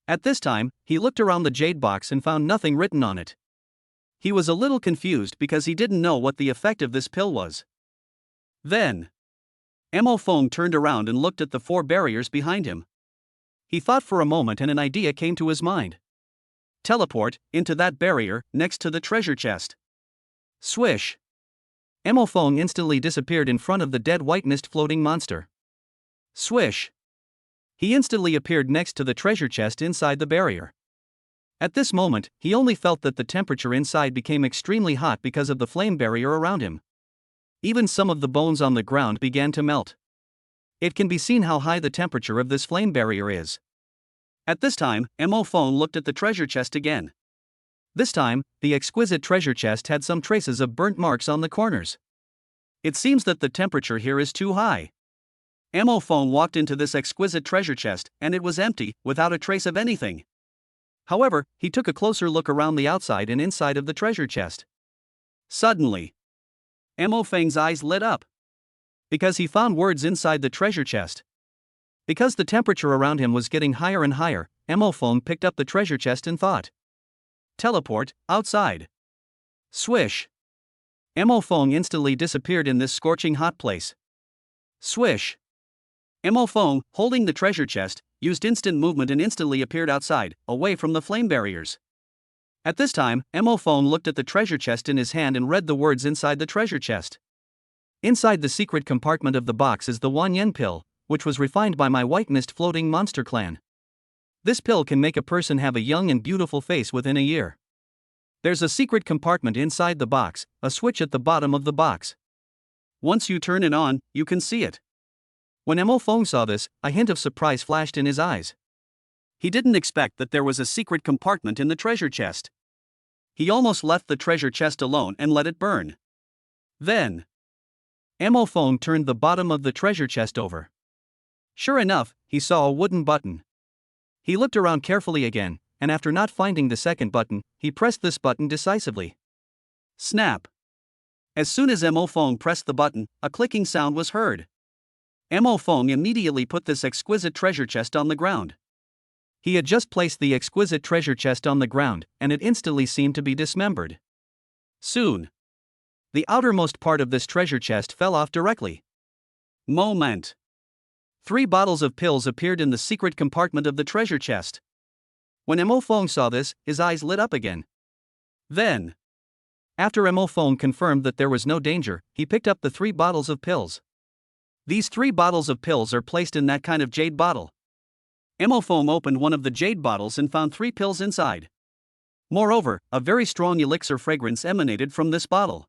At this time, he looked around the jade box and found nothing written on it. He was a little confused because he didn't know what the effect of this pill was. Then, Mo Foam turned around and looked at the 4 barriers behind him. He thought for a moment and an idea came to his mind. Teleport into that barrier next to the treasure chest. Swish. Mo Foam instantly disappeared in front of the dead white mist floating monster. Swish. He instantly appeared next to the treasure chest inside the barrier. At this moment, he only felt that the temperature inside became extremely hot because of the flame barrier around him. Even some of the bones on the ground began to melt. It can be seen how high the temperature of this flame barrier is. At this time, Mo Foam looked at the treasure chest again. This time, the exquisite treasure chest had some traces of burnt marks on the corners. It seems that the temperature here is too high. Mo Phone walked into this exquisite treasure chest, and it was empty, without a trace of anything. However, he took a closer look around the outside and inside of the treasure chest. Suddenly, Mo Feng's eyes lit up. Because he found words inside the treasure chest. Because the temperature around him was getting higher and higher, Mo Feng picked up the treasure chest and thought. Teleport, outside. Swish. Mo Feng instantly disappeared in this scorching hot place. Swish. Mo Feng, holding the treasure chest, used instant movement and instantly appeared outside, away from the flame barriers. At this time, Mo Feng looked at the treasure chest in his hand and read the words inside the treasure chest. Inside the secret compartment of the box is the Wan Yen pill, which was refined by my white mist floating monster clan. This pill can make a person have a young and beautiful face within a year. There's a secret compartment inside the box, a switch at the bottom of the box. Once you turn it on, you can see it. When Mo Feng saw this, a hint of surprise flashed in his eyes. He didn't expect that there was a secret compartment in the treasure chest. He almost left the treasure chest alone and let it burn. Then, Mo Feng turned the bottom of the treasure chest over. Sure enough, he saw a wooden button. He looked around carefully again, and after not finding the second button, he pressed this button decisively. Snap! As soon as Mo Feng pressed the button, a clicking sound was heard. Mo Feng immediately put this exquisite treasure chest on the ground. He had just placed the exquisite treasure chest on the ground, and it instantly seemed to be dismembered. Soon, the outermost part of this treasure chest fell off directly. Moment. 3 bottles of pills appeared in the secret compartment of the treasure chest. When Mo Feng saw this, his eyes lit up again. Then, after Mo Feng confirmed that there was no danger, he picked up the 3 bottles of pills. These 3 bottles of pills are placed in that kind of jade bottle. Mo Feng opened one of the jade bottles and found 3 pills inside. Moreover, a very strong elixir fragrance emanated from this bottle.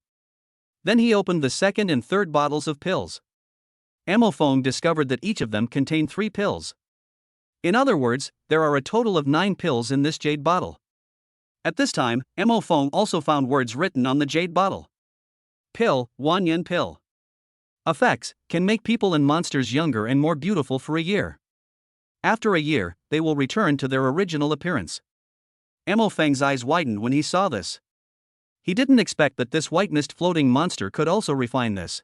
Then he opened the second and third bottles of pills. Mo Feng discovered that each of them contained 3 pills. In other words, there are a total of 9 pills in this jade bottle. At this time, Mo Feng also found words written on the jade bottle. Pill, Wan Yen pill. Effects, can make people and monsters younger and more beautiful for a year. After a year, they will return to their original appearance. Mo Feng's eyes widened when he saw this. He didn't expect that this white mist floating monster could also refine this.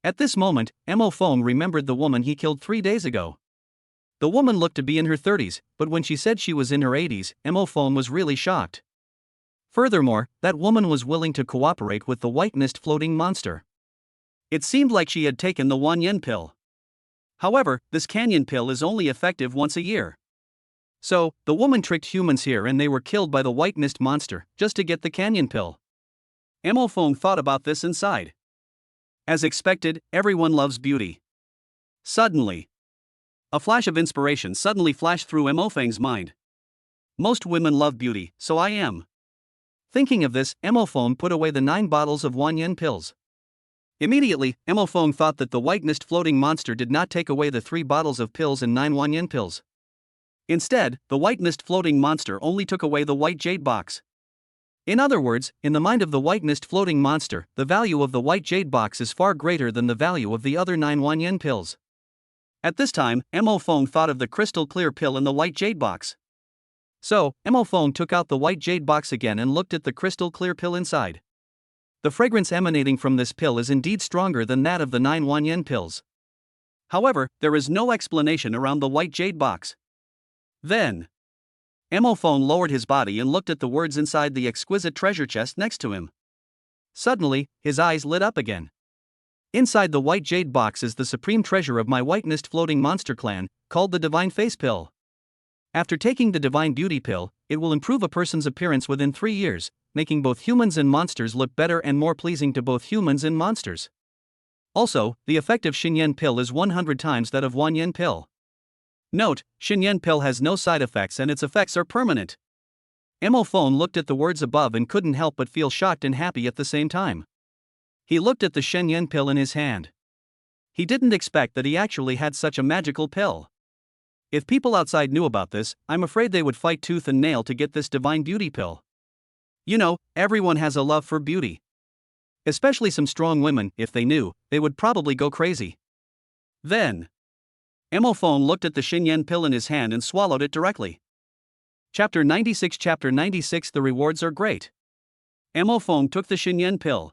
At this moment, Mo Feng remembered the woman he killed 3 days ago. The woman looked to be in her 30s, but when she said she was in her 80s, Mo Feng was really shocked. Furthermore, that woman was willing to cooperate with the white mist floating monster. It seemed like she had taken the Wan Yen pill. However, this canyon pill is only effective once a year. So, the woman tricked humans here and they were killed by the white mist monster, just to get the canyon pill. Mo Feng thought about this inside. As expected, everyone loves beauty. Suddenly, a flash of inspiration suddenly flashed through Mo Feng's mind. Most women love beauty, so I am. Thinking of this, Mo Feng put away the 9 bottles of Wan Yen pills. Immediately, Mo Feng thought that the white mist floating monster did not take away the 3 bottles of pills and 9 Wan Yen pills. Instead, the white mist floating monster only took away the white jade box. In other words, in the mind of the white mist floating monster, the value of the white jade box is far greater than the value of the other 9 Wan Yen pills. At this time, Mo Feng thought of the crystal clear pill in the white jade box. So, Mo Feng took out the white jade box again and looked at the crystal clear pill inside. The fragrance emanating from this pill is indeed stronger than that of the 9 Wan Yen pills. However, there is no explanation around the white jade box. Then, Mo Feng lowered his body and looked at the words inside the exquisite treasure chest next to him. Suddenly, his eyes lit up again. Inside the white jade box is the supreme treasure of my white mist floating monster clan, called the Divine Face Pill. After taking the Divine Beauty Pill, it will improve a person's appearance within 3 years, making both humans and monsters look better and more pleasing to both humans and monsters. Also, the effective Xin Yen pill is 100 times that of Wan Yen pill. Note, Xin Yen pill has no side effects and its effects are permanent. Mo Feng looked at the words above and couldn't help but feel shocked and happy at the same time. He looked at the Xin Yen pill in his hand. He didn't expect that he actually had such a magical pill. If people outside knew about this, I'm afraid they would fight tooth and nail to get this Divine Beauty pill. You know, everyone has a love for beauty. Especially some strong women, if they knew, they would probably go crazy. Then, Mo Feng looked at the Xinyan pill in his hand and swallowed it directly. Chapter 96 The rewards are great. Mo Feng took the Xinyan pill.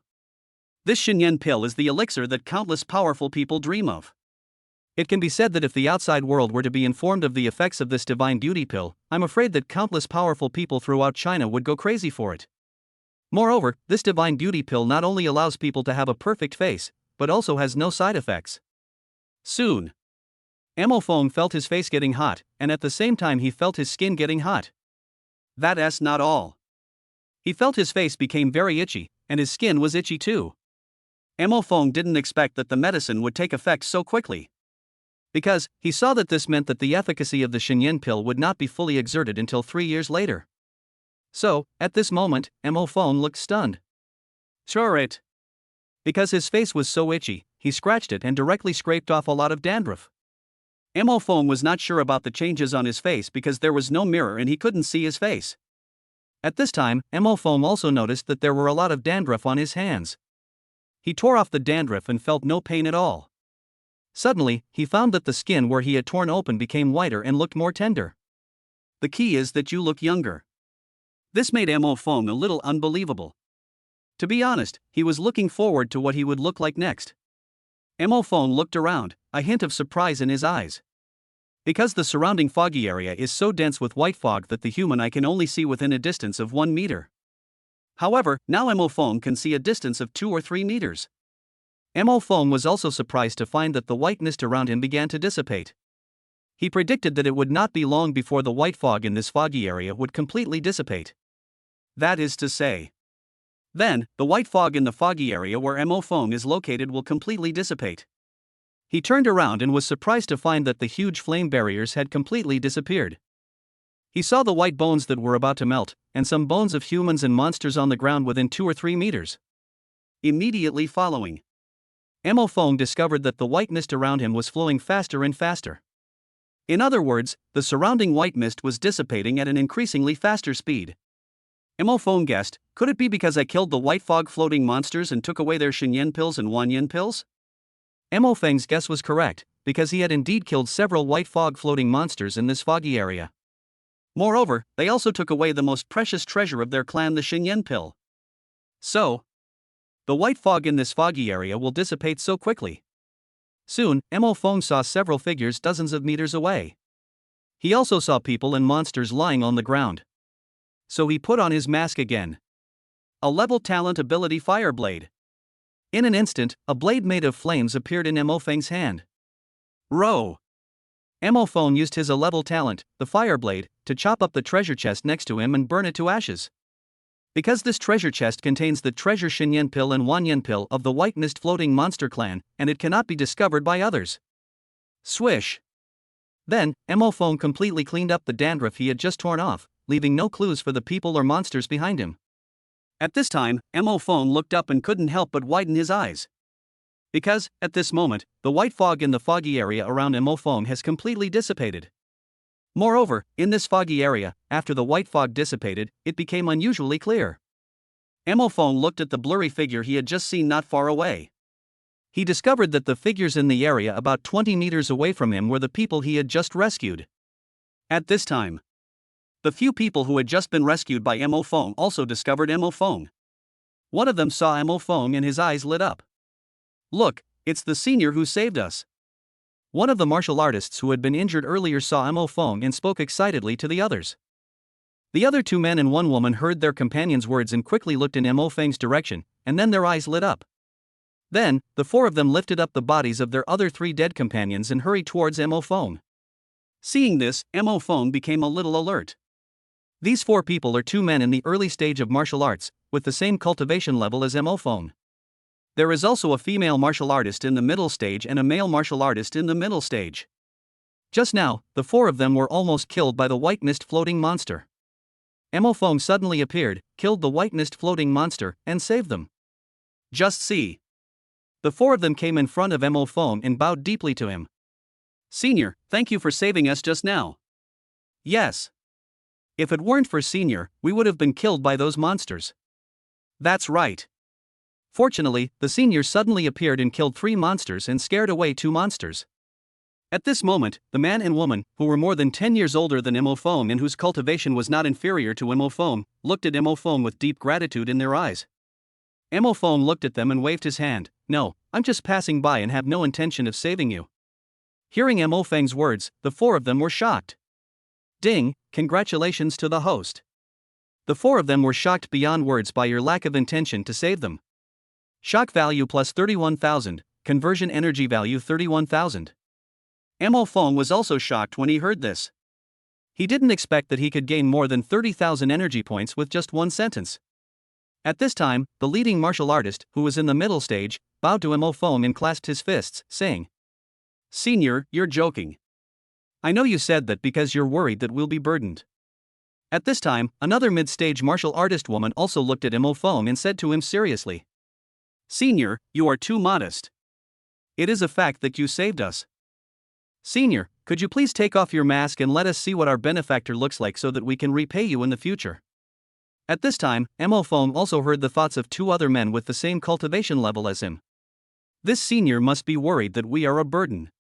This Xinyan pill is the elixir that countless powerful people dream of. It can be said that if the outside world were to be informed of the effects of this divine beauty pill, I'm afraid that countless powerful people throughout China would go crazy for it. Moreover, this divine beauty pill not only allows people to have a perfect face, but also has no side effects. Soon, Mo Feng felt his face getting hot, and at the same time he felt his skin getting hot. That's not all. He felt his face became very itchy, and his skin was itchy too. Mo Feng didn't expect that the medicine would take effect so quickly. Because, he saw that this meant that the efficacy of the Xinyan pill would not be fully exerted until 3 years later. So, at this moment, Mo Feng looked stunned. Sure it. Because his face was so itchy, he scratched it and directly scraped off a lot of dandruff. Mo Feng was not sure about the changes on his face because there was no mirror and he couldn't see his face. At this time, Mo Feng also noticed that there were a lot of dandruff on his hands. He tore off the dandruff and felt no pain at all. Suddenly, he found that the skin where he had torn open became whiter and looked more tender. The key is that you look younger. This made Mo Feng a little unbelievable. To be honest, he was looking forward to what he would look like next. Mo Feng looked around, a hint of surprise in his eyes. Because the surrounding foggy area is so dense with white fog that the human eye can only see within a distance of 1 meter. However, now Mo Feng can see a distance of 2 or 3 meters. Mo Feng was also surprised to find that the white mist around him began to dissipate. He predicted that it would not be long before the white fog in this foggy area would completely dissipate. That is to say, then, the white fog in the foggy area where Mo Feng is located will completely dissipate. He turned around and was surprised to find that the huge flame barriers had completely disappeared. He saw the white bones that were about to melt, and some bones of humans and monsters on the ground within 2 or 3 meters. Immediately following, Mo Feng discovered that the white mist around him was flowing faster and faster. In other words, the surrounding white mist was dissipating at an increasingly faster speed. Mo Feng guessed, could it be because I killed the white fog floating monsters and took away their Xinyan pills and Wanyan pills? Mo Feng's guess was correct, because he had indeed killed several white fog floating monsters in this foggy area. Moreover, they also took away the most precious treasure of their clan, the Xinyan pill. So, the white fog in this foggy area will dissipate so quickly. Soon, Mo Feng saw several figures dozens of meters away. He also saw people and monsters lying on the ground. So he put on his mask again. A level talent ability fire blade. In an instant, a blade made of flames appeared in Mo Feng's hand. Row! Mo Feng used his A-level talent, the fire blade, to chop up the treasure chest next to him and burn it to ashes. Because this treasure chest contains the treasure Xinyan pill and Wanyan pill of the white mist floating monster clan, and it cannot be discovered by others. Swish! Then, Mo Feng completely cleaned up the dandruff he had just torn off, leaving no clues for the people or monsters behind him. At this time, Mo Feng looked up and couldn't help but widen his eyes. Because, at this moment, the white fog in the foggy area around Mo Feng has completely dissipated. Moreover, in this foggy area, after the white fog dissipated, it became unusually clear. Mo Feng looked at the blurry figure he had just seen not far away. He discovered that the figures in the area about 20 meters away from him were the people he had just rescued. At this time, the few people who had just been rescued by Mo Feng also discovered Mo Feng. One of them saw Mo Feng and his eyes lit up. Look, it's the senior who saved us. One of the martial artists who had been injured earlier saw Mo Feng and spoke excitedly to the others. The other 2 men and 1 woman heard their companion's words and quickly looked in Mo Feng's direction, and then their eyes lit up. Then, the 4 of them lifted up the bodies of their other 3 dead companions and hurried towards Mo Feng. Seeing this, Mo Feng became a little alert. These 4 people are 2 men in the early stage of martial arts, with the same cultivation level as Mo Feng. There is also a female martial artist in the middle stage and a male martial artist in the middle stage. Just now, the 4 of them were almost killed by the white mist floating monster. Mo Feng suddenly appeared, killed the white mist floating monster, and saved them. Just see. The 4 of them came in front of Mo Feng and bowed deeply to him. Senior, thank you for saving us just now. Yes. If it weren't for Senior, we would have been killed by those monsters. That's right. Fortunately, the Senior suddenly appeared and killed 3 monsters and scared away 2 monsters. At this moment, the man and woman, who were more than 10 years older than Imofeng and whose cultivation was not inferior to Imofeng, looked at Imofeng with deep gratitude in their eyes. Imofeng looked at them and waved his hand. "No, I'm just passing by and have no intention of saving you." Hearing Imofeng's words, the four of them were shocked. Ding, congratulations to the host. The four of them were shocked beyond words by your lack of intention to save them. Shock value plus 31,000, conversion energy value 31,000. Imofeng was also shocked when he heard this. He didn't expect that he could gain more than 30,000 energy points with just one sentence. At this time, the leading martial artist, who was in the middle stage, bowed to Imofeng and clasped his fists, saying, "Senior, you're joking. I know you said that because you're worried that we'll be burdened." At this time, another mid-stage martial artist woman also looked at Imofeng and said to him seriously, "Senior, you are too modest. It is a fact that you saved us. Senior, could you please take off your mask and let us see what our benefactor looks like so that we can repay you in the future?" At this time, Imofeng also heard the thoughts of two other men with the same cultivation level as him. This senior must be worried that we are a burden.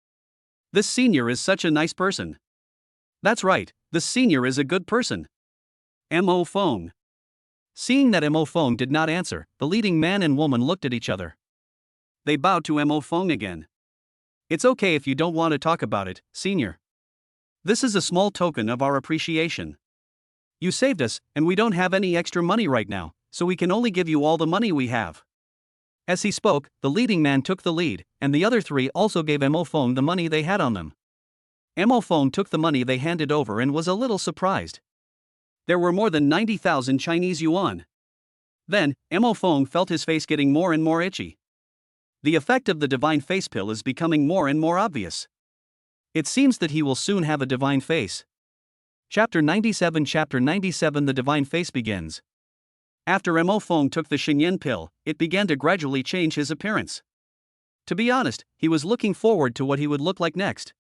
This senior is such a nice person. That's right, this senior is a good person. Imofeng. Seeing that Imofeng did not answer, the leading man and woman looked at each other. They bowed to Imofeng again. "It's okay if you don't want to talk about it, senior. This is a small token of our appreciation. You saved us, and we don't have any extra money right now, so we can only give you all the money we have." As he spoke, the leading man took the lead, and the other three also gave Imofeng the money they had on them. Imofeng took the money they handed over and was a little surprised. There were more than 90,000 Chinese yuan. Then, Imofeng felt his face getting more and more itchy. The effect of the divine face pill is becoming more and more obvious. It seems that he will soon have a divine face. Chapter 97 The divine face begins. After Imofeng took the Xingyan pill, it began to gradually change his appearance. To be honest, he was looking forward to what he would look like next.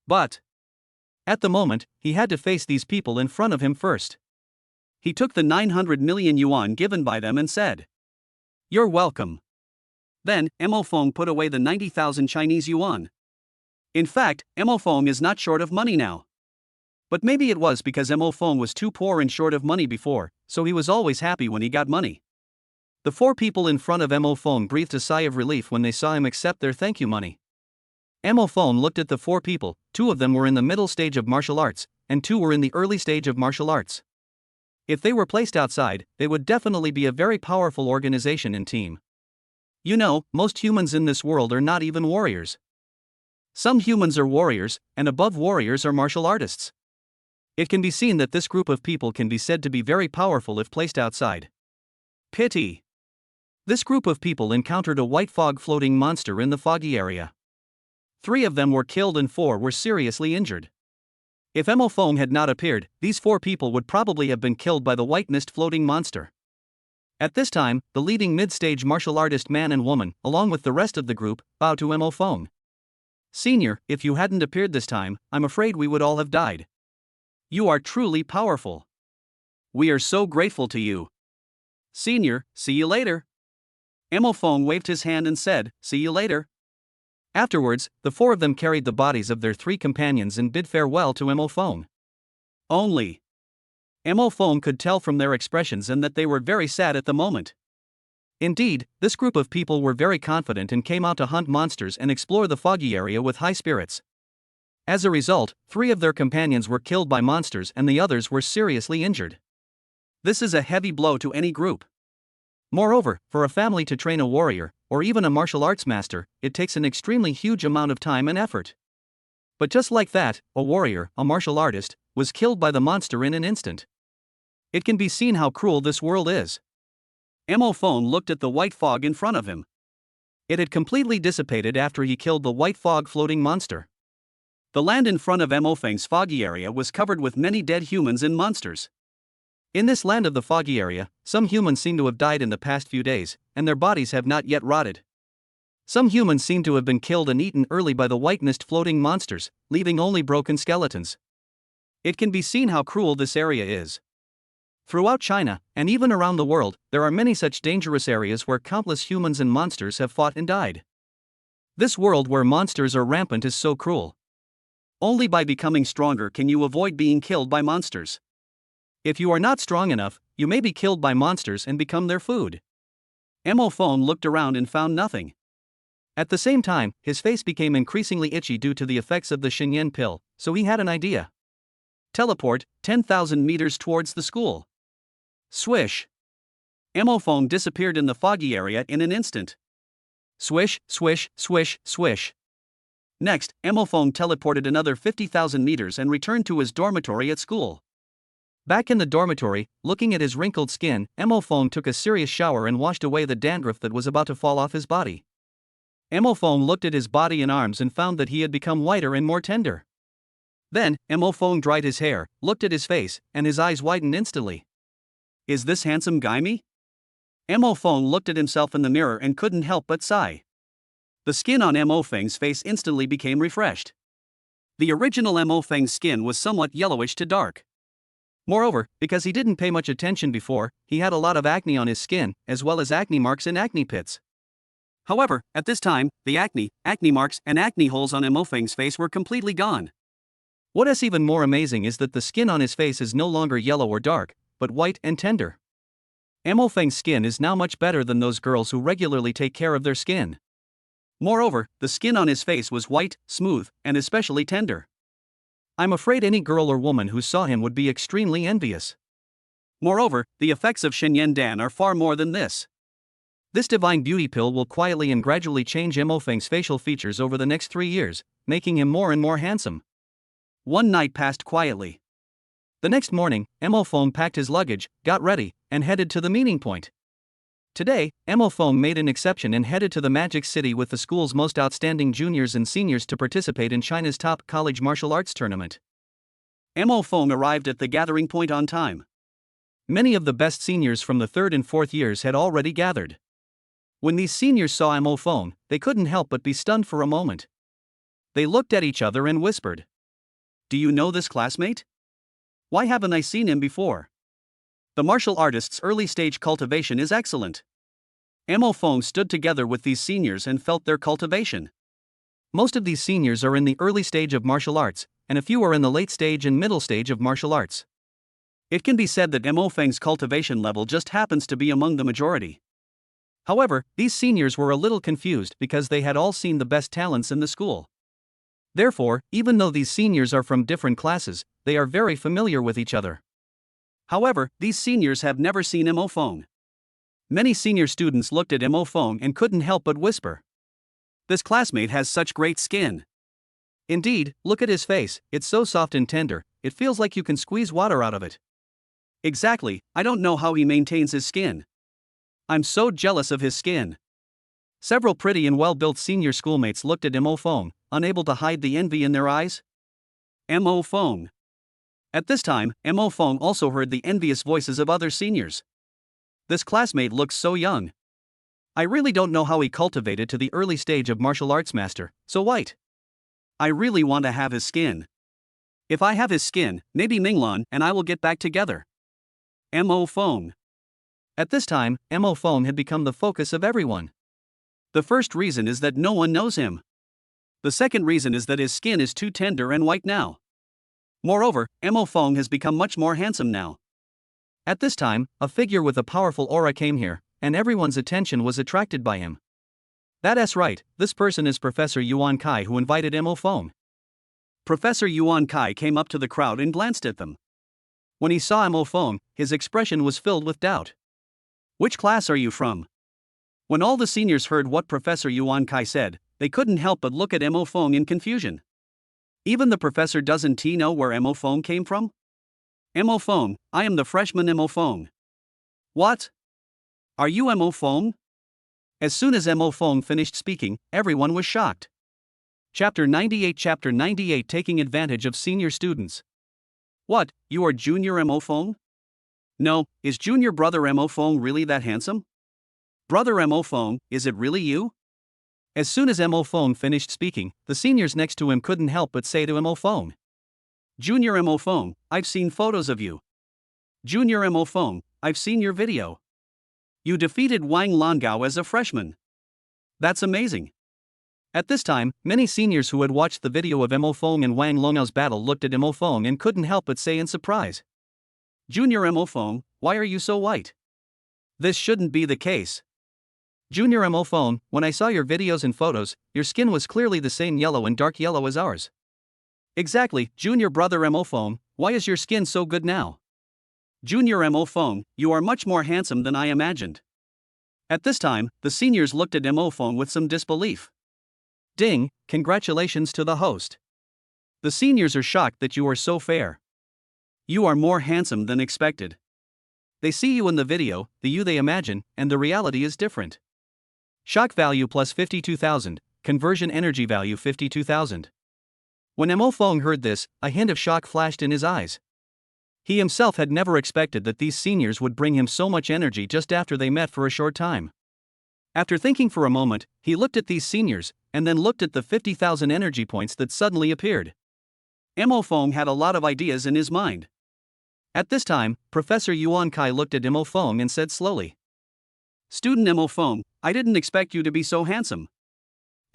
But at the moment, he had to face these people in front of him first. He took the 900 million yuan given by them and said, "You're welcome." Then, Imofeng put away the 90,000 Chinese yuan. In fact, Imofeng is not short of money now. But maybe it was because Imofeng was too poor and short of money before, so he was always happy when he got money. The four people in front of Imofeng breathed a sigh of relief when they saw him accept their thank you money. Imofeng looked at the four people. Two of them were in the middle stage of martial arts, and two were in the early stage of martial arts. If they were placed outside, they would definitely be a very powerful organization and team. You know, most humans in this world are not even warriors. Some humans are warriors, and above warriors are martial artists. It can be seen that this group of people can be said to be very powerful if placed outside. Pity. This group of people encountered a white fog floating monster in the foggy area. 3 of them were killed and 4 were seriously injured. If Imofeng had not appeared, these 4 people would probably have been killed by the white mist floating monster. At this time, the leading mid-stage martial artist man and woman, along with the rest of the group, bowed to Imofeng. "Senior, if you hadn't appeared this time, I'm afraid we would all have died. You are truly powerful. We are so grateful to you. Senior, see you later." Imofeng waved his hand and said, "See you later." Afterwards, the 4 of them carried the bodies of their 3 companions and bid farewell to Imofeng. Only Imofeng could tell from their expressions and that they were very sad at the moment. Indeed, this group of people were very confident and came out to hunt monsters and explore the foggy area with high spirits. As a result, 3 of their companions were killed by monsters and the others were seriously injured. This is a heavy blow to any group. Moreover, for a family to train a warrior, or even a martial arts master, it takes an extremely huge amount of time and effort. But just like that, a warrior, a martial artist, was killed by the monster in an instant. It can be seen how cruel this world is. Imofeng looked at the white fog in front of him. It had completely dissipated after he killed the white fog floating monster. The land in front of Imofeng's foggy area was covered with many dead humans and monsters. In this land of the foggy area, some humans seem to have died in the past few days, and their bodies have not yet rotted. Some humans seem to have been killed and eaten early by the white mist floating monsters, leaving only broken skeletons. It can be seen how cruel this area is. Throughout China, and even around the world, there are many such dangerous areas where countless humans and monsters have fought and died. This world where monsters are rampant is so cruel. Only by becoming stronger can you avoid being killed by monsters. If you are not strong enough, you may be killed by monsters and become their food. Mo phone looked around and found nothing. At the same time, his face became increasingly itchy due to the effects of the Xinyan pill, so he had an idea. Teleport 10,000 meters towards the school. Swish. Mo phone disappeared in the foggy area in an instant. Swish, swish, swish, swish. Next, Mo phone teleported another 50,000 meters and returned to his dormitory at school. Back in the dormitory, looking at his wrinkled skin, Mo phone took a serious shower and washed away the dandruff that was about to fall off his body. Mo phone looked at his body and arms and found that he had become whiter and more tender. Then, Mo phone dried his hair, looked at his face, and his eyes widened instantly. Is this handsome guy me? Mo phone looked at himself in the mirror and couldn't help but sigh. The skin on Mo Feng's face instantly became refreshed. The original Mo Feng's skin was somewhat yellowish to dark. Moreover, because he didn't pay much attention before, he had a lot of acne on his skin, as well as acne marks and acne pits. However, at this time, the acne marks, and acne holes on Mo Feng's face were completely gone. What is even more amazing is that the skin on his face is no longer yellow or dark, but white and tender. Mo Feng's skin is now much better than those girls who regularly take care of their skin. Moreover, the skin on his face was white, smooth, and especially tender. I'm afraid any girl or woman who saw him would be extremely envious. Moreover, the effects of Shenyan Dan are far more than this. This divine beauty pill will quietly and gradually change Mo Feng's facial features over the next 3 years, making him more and more handsome. One night passed quietly. The next morning, Mo Feng packed his luggage, got ready, and headed to the meeting point. Today, Mo Feng made an exception and headed to the Magic City with the school's most outstanding juniors and seniors to participate in China's top college martial arts tournament. Mo Feng arrived at the gathering point on time. Many of the best seniors from the 3rd and 4th years had already gathered. When these seniors saw Mo Feng, they couldn't help but be stunned for a moment. They looked at each other and whispered, "Do you know this classmate? Why haven't I seen him before? The martial artist's early stage cultivation is excellent." Mo Feng stood together with these seniors and felt their cultivation. Most of these seniors are in the early stage of martial arts, and a few are in the late stage and middle stage of martial arts. It can be said that Mo Feng's cultivation level just happens to be among the majority. However, these seniors were a little confused because they had all seen the best talents in the school. Therefore, even though these seniors are from different classes, they are very familiar with each other. However, these seniors have never seen Mo Feng. Many senior students looked at Mo Feng and couldn't help but whisper, "This classmate has such great skin." Indeed, look at his face, it's so soft and tender, it feels like you can squeeze water out of it. Exactly, I don't know how he maintains his skin. I'm so jealous of his skin. Several pretty and well-built senior schoolmates looked at Mo Feng, unable to hide the envy in their eyes. Mo Feng. At this time, Mo Feng also heard the envious voices of other seniors. This classmate looks so young. I really don't know how he cultivated to the early stage of martial arts master, so white. I really want to have his skin. If I have his skin, maybe Minglan and I will get back together. Mo Feng. At this time, Mo Feng had become the focus of everyone. The first reason is that no one knows him. The second reason is that his skin is too tender and white now. Moreover, Mo Feng has become much more handsome now. At this time, a figure with a powerful aura came here, and everyone's attention was attracted by him. That's right, this person is Professor Yuan Kai who invited Mo Feng. Professor Yuan Kai came up to the crowd and glanced at them. When he saw Mo Feng, his expression was filled with doubt. "Which class are you from?" When all the seniors heard what Professor Yuan Kai said, they couldn't help but look at Mo Feng in confusion. Even the professor doesn't know where Mo Feng came from? Mo Feng, I am the freshman Mo Feng. What? Are you Mo Feng? As soon as Mo Feng finished speaking, everyone was shocked. Chapter 98 Taking Advantage of Senior Students. What, you are junior Mo Feng? No, is junior brother Mo Feng really that handsome? Brother Mo Feng, is it really you? As soon as Mo Feng finished speaking, the seniors next to him couldn't help but say to Mo Feng, "Junior Mo Feng, I've seen photos of you. Junior Mo Feng, I've seen your video. You defeated Wang Langao as a freshman. That's amazing. At this time, many seniors who had watched the video of Mo Fong and Wang Longao's battle looked at Mo Fong and couldn't help but say in surprise, Junior Mo Fong, why are you so white? This shouldn't be the case. Junior Mo Fong, when I saw your videos and photos, your skin was clearly the same yellow and dark yellow as ours. Exactly, Junior brother Mo Fong, why is your skin so good now? Junior Mo Fong, you are much more handsome than I imagined. At this time, the seniors looked at Mo Fong with some disbelief. Ding, congratulations to the host. The seniors are shocked that you are so fair. You are more handsome than expected. They see you in the video, the you they imagine, and the reality is different. Shock value plus 52,000, conversion energy value 52,000. When Mo Fong heard this, a hint of shock flashed in his eyes. He himself had never expected that these seniors would bring him so much energy just after they met for a short time. After thinking for a moment, he looked at these seniors, and then looked at the 50,000 energy points that suddenly appeared. Mo Fong had a lot of ideas in his mind. At this time, Professor Yuan Kai looked at Mo Fong and said slowly, Student Mo Fong, I didn't expect you to be so handsome.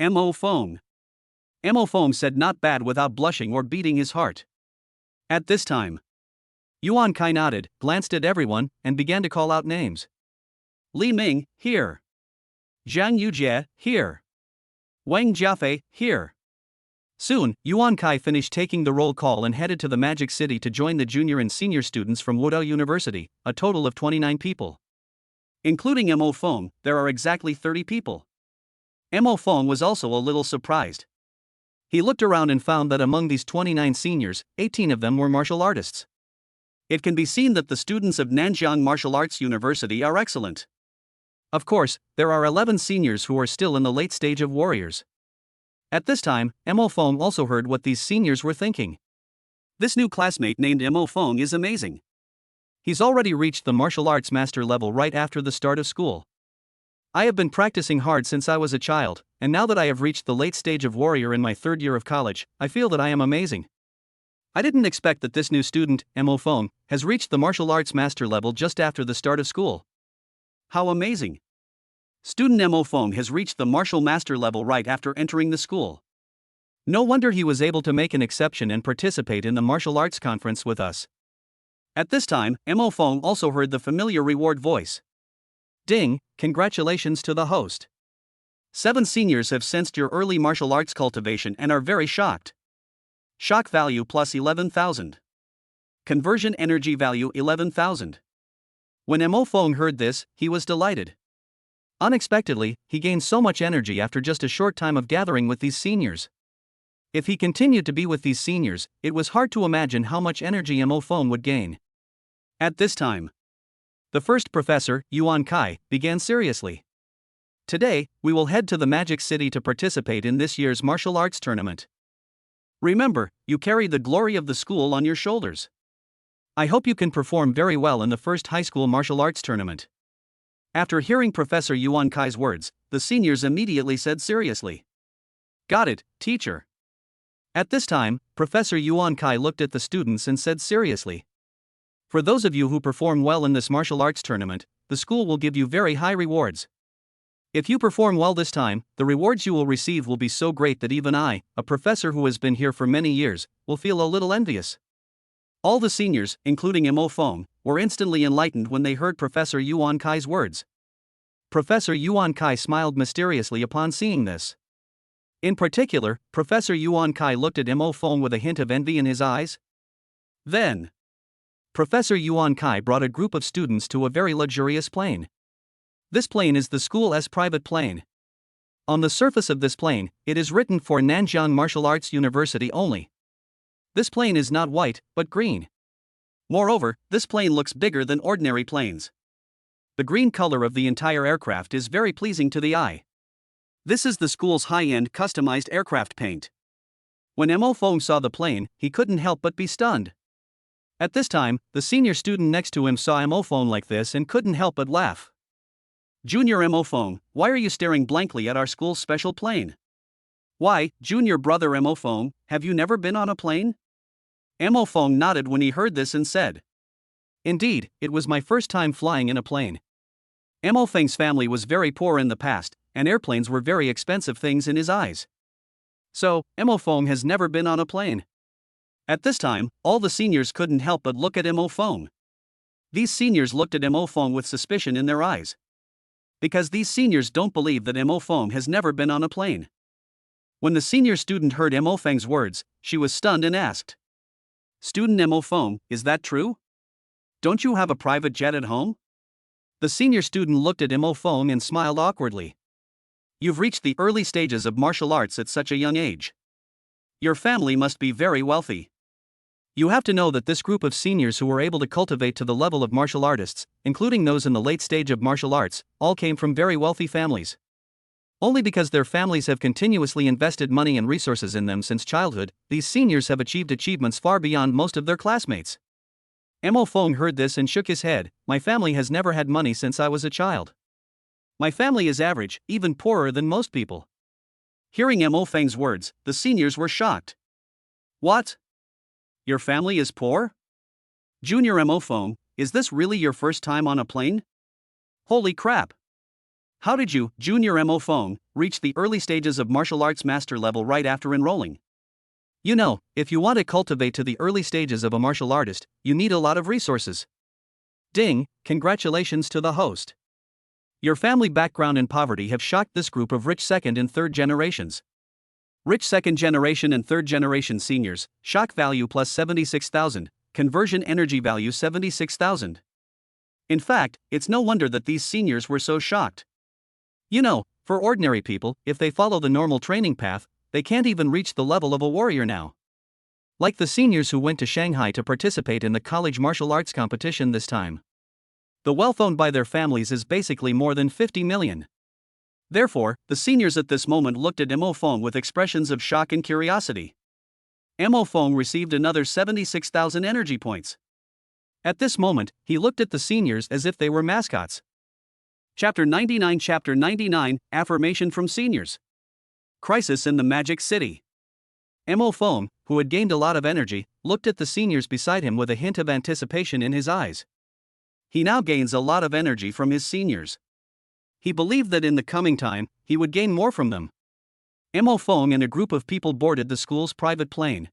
Mo Fong. Mo Fong said not bad without blushing or beating his heart. At this time, Yuan Kai nodded, glanced at everyone, and began to call out names. Li Ming, here. Zhang Yujie, here. Wang Jiafei, here. Soon, Yuan Kai finished taking the roll call and headed to the Magic City to join the junior and senior students from Wudao University, a total of 29 people. Including Mo Fong, there are exactly 30 people. Mo Fong was also a little surprised. He looked around and found that among these 29 seniors, 18 of them were martial artists. It can be seen that the students of Nanjiang Martial Arts University are excellent. Of course, there are 11 seniors who are still in the late stage of warriors. At this time, Mo Fong also heard what these seniors were thinking. This new classmate named Mo Fong is amazing. He's already reached the martial arts master level right after the start of school. I have been practicing hard since I was a child, and now that I have reached the late stage of warrior in my third year of college, I feel that I am amazing. I didn't expect that this new student, Mo Fong, has reached the martial arts master level just after the start of school. How amazing! Student Mo Fong has reached the martial master level right after entering the school. No wonder he was able to make an exception and participate in the martial arts conference with us. At this time, Mo Fong also heard the familiar reward voice. Ding, congratulations to the host. 7 seniors have sensed your early martial arts cultivation and are very shocked. Shock value plus 11,000. Conversion energy value 11,000. When Mo Fong heard this, he was delighted. Unexpectedly, he gained so much energy after just a short time of gathering with these seniors. If he continued to be with these seniors, it was hard to imagine how much energy Mo Fong would gain. At this time, the first professor, Yuan Kai, began seriously. Today, we will head to the Magic City to participate in this year's martial arts tournament. Remember, you carry the glory of the school on your shoulders. I hope you can perform very well in the first high school martial arts tournament. After hearing Professor Yuan Kai's words, the seniors immediately said seriously, Got it, teacher. At this time, Professor Yuan Kai looked at the students and said seriously, For those of you who perform well in this martial arts tournament, the school will give you very high rewards. If you perform well this time, the rewards you will receive will be so great that even I, a professor who has been here for many years, will feel a little envious. All the seniors, including Mo Fong, were instantly enlightened when they heard Professor Yuan Kai's words. Professor Yuan Kai smiled mysteriously upon seeing this. In particular, Professor Yuan Kai looked at Mo Fong with a hint of envy in his eyes. Then, Professor Yuan Kai brought a group of students to a very luxurious plane. This plane is the school's private plane. On the surface of this plane, it is written for Nanjiang Martial Arts University only. This plane is not white, but green. Moreover, this plane looks bigger than ordinary planes. The green color of the entire aircraft is very pleasing to the eye. This is the school's high-end customized aircraft paint. When Mo Fong saw the plane, he couldn't help but be stunned. At this time, the senior student next to him saw Mo Fong like this and couldn't help but laugh. Junior Mo Fong, why are you staring blankly at our school's special plane? Why, junior brother Mo Fong, have you never been on a plane? Mo Fong nodded when he heard this and said, Indeed, it was my first time flying in a plane. Mo Feng's family was very poor in the past, and airplanes were very expensive things in his eyes. So, Mo Fong has never been on a plane. At this time, all the seniors couldn't help but look at Mo Fong. These seniors looked at Mo Fong with suspicion in their eyes. Because these seniors don't believe that Mo Fong has never been on a plane. When the senior student heard Mo Feng's words, she was stunned and asked, "Student Mo Fong, is that true? Don't you have a private jet at home?" The senior student looked at Mo Fong and smiled awkwardly. "You've reached the early stages of martial arts at such a young age. Your family must be very wealthy." You have to know that this group of seniors who were able to cultivate to the level of martial artists, including those in the late stage of martial arts, all came from very wealthy families. Only because their families have continuously invested money and resources in them since childhood, these seniors have achieved achievements far beyond most of their classmates. Mo Fong heard this and shook his head. "My family has never had money since I was a child. My family is average, even poorer than most people." Hearing Mo Feng's words, the seniors were shocked. "What? Your family is poor? Junior Mo Fong, is this really your first time on a plane? Holy crap! How did you, Junior Mo Fong, reach the early stages of martial arts master level right after enrolling? You know, if you want to cultivate to the early stages of a martial artist, you need a lot of resources. Ding, congratulations to the host. Your family background and poverty have shocked this group of rich second and third generations. Rich second generation and third generation seniors, shock value plus 76,000, conversion energy value 76,000. In fact, it's no wonder that these seniors were so shocked. You know, for ordinary people, if they follow the normal training path, they can't even reach the level of a warrior now. Like the seniors who went to Shanghai to participate in the college martial arts competition this time. The wealth owned by their families is basically more than 50 million. Therefore, the seniors at this moment looked at Mo Fong with expressions of shock and curiosity. Mo Fong received another 76,000 energy points. At this moment, he looked at the seniors as if they were mascots. Chapter 99 Affirmation from Seniors. Crisis in the Magic City. Mo Fong, who had gained a lot of energy, looked at the seniors beside him with a hint of anticipation in his eyes. He now gains a lot of energy from his seniors. He believed that in the coming time, he would gain more from them. Mo Fong and a group of people boarded the school's private plane.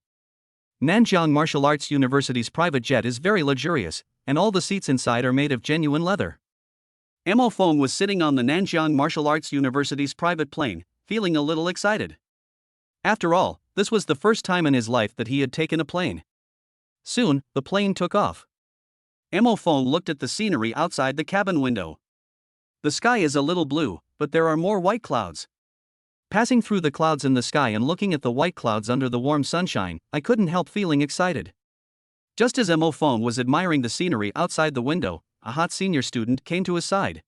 Nanjiang Martial Arts University's private jet is very luxurious, and all the seats inside are made of genuine leather. Mo Fong was sitting on the Nanjiang Martial Arts University's private plane, feeling a little excited. After all, this was the first time in his life that he had taken a plane. Soon, the plane took off. Mo Fong looked at the scenery outside the cabin window. The sky is a little blue, but there are more white clouds. Passing through the clouds in the sky and looking at the white clouds under the warm sunshine, I couldn't help feeling excited. Just as Mo Fong was admiring the scenery outside the window, a hot senior student came to his side.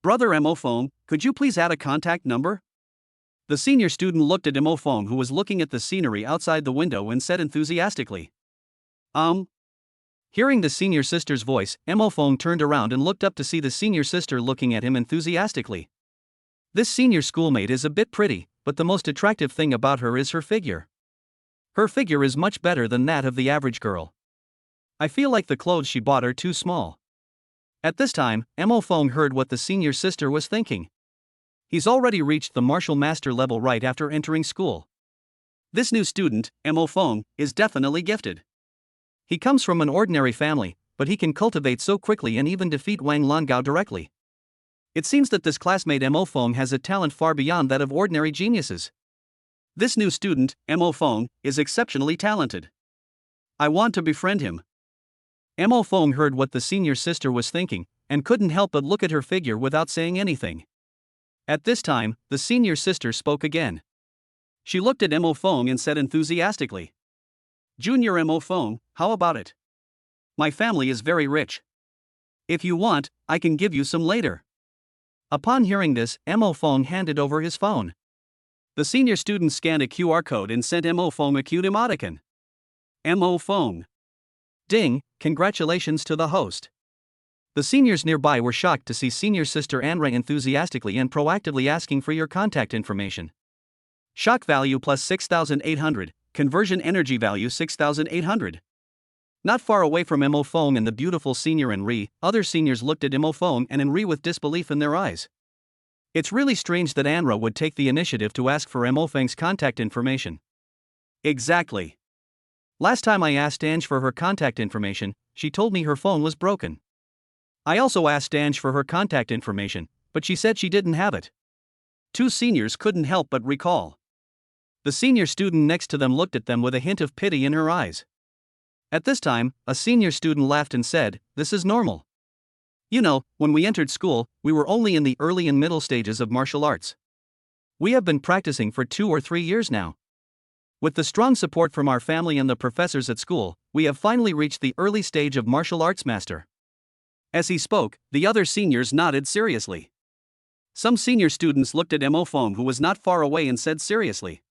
"Brother Mo Fong, could you please add a contact number?" The senior student looked at Mo Fong, who was looking at the scenery outside the window, and said enthusiastically, Hearing the senior sister's voice, Mo Fong turned around and looked up to see the senior sister looking at him enthusiastically. This senior schoolmate is a bit pretty, but the most attractive thing about her is her figure. Her figure is much better than that of the average girl. I feel like the clothes she bought are too small. At this time, Mo Fong heard what the senior sister was thinking. He's already reached the martial master level right after entering school. This new student, Mo Fong, is definitely gifted. He comes from an ordinary family, but he can cultivate so quickly and even defeat Wang Longao directly. It seems that this classmate Mo Fong has a talent far beyond that of ordinary geniuses. This new student, Mo Fong, is exceptionally talented. I want to befriend him. Mo Fong heard what the senior sister was thinking, and couldn't help but look at her figure without saying anything. At this time, the senior sister spoke again. She looked at Mo Fong and said enthusiastically, "Junior Mo Fong, how about it? My family is very rich. If you want, I can give you some later." Upon hearing this, Mo Fong handed over his phone. The senior student scanned a QR code and sent Mo Fong a cute emoticon. Mo Fong. Ding, congratulations to the host. The seniors nearby were shocked to see senior sister Anra enthusiastically and proactively asking for your contact information. Shock value plus 6,800, conversion energy value 6,800. Not far away from Mo Fong and the beautiful senior Enri, other seniors looked at Mo Fong and Enri with disbelief in their eyes. It's really strange that Anra would take the initiative to ask for Mo Feng's contact information. Exactly. Last time I asked Ange for her contact information, she told me her phone was broken. I also asked Ange for her contact information, but she said she didn't have it. Two seniors couldn't help but recall. The senior student next to them looked at them with a hint of pity in her eyes. At this time, a senior student laughed and said, "This is normal. You know, when we entered school, we were only in the early and middle stages of martial arts. We have been practicing for 2 or 3 years now. With the strong support from our family and the professors at school, we have finally reached the early stage of martial arts master." As he spoke, the other seniors nodded seriously. Some senior students looked at Mo Feng, who was not far away, and said seriously,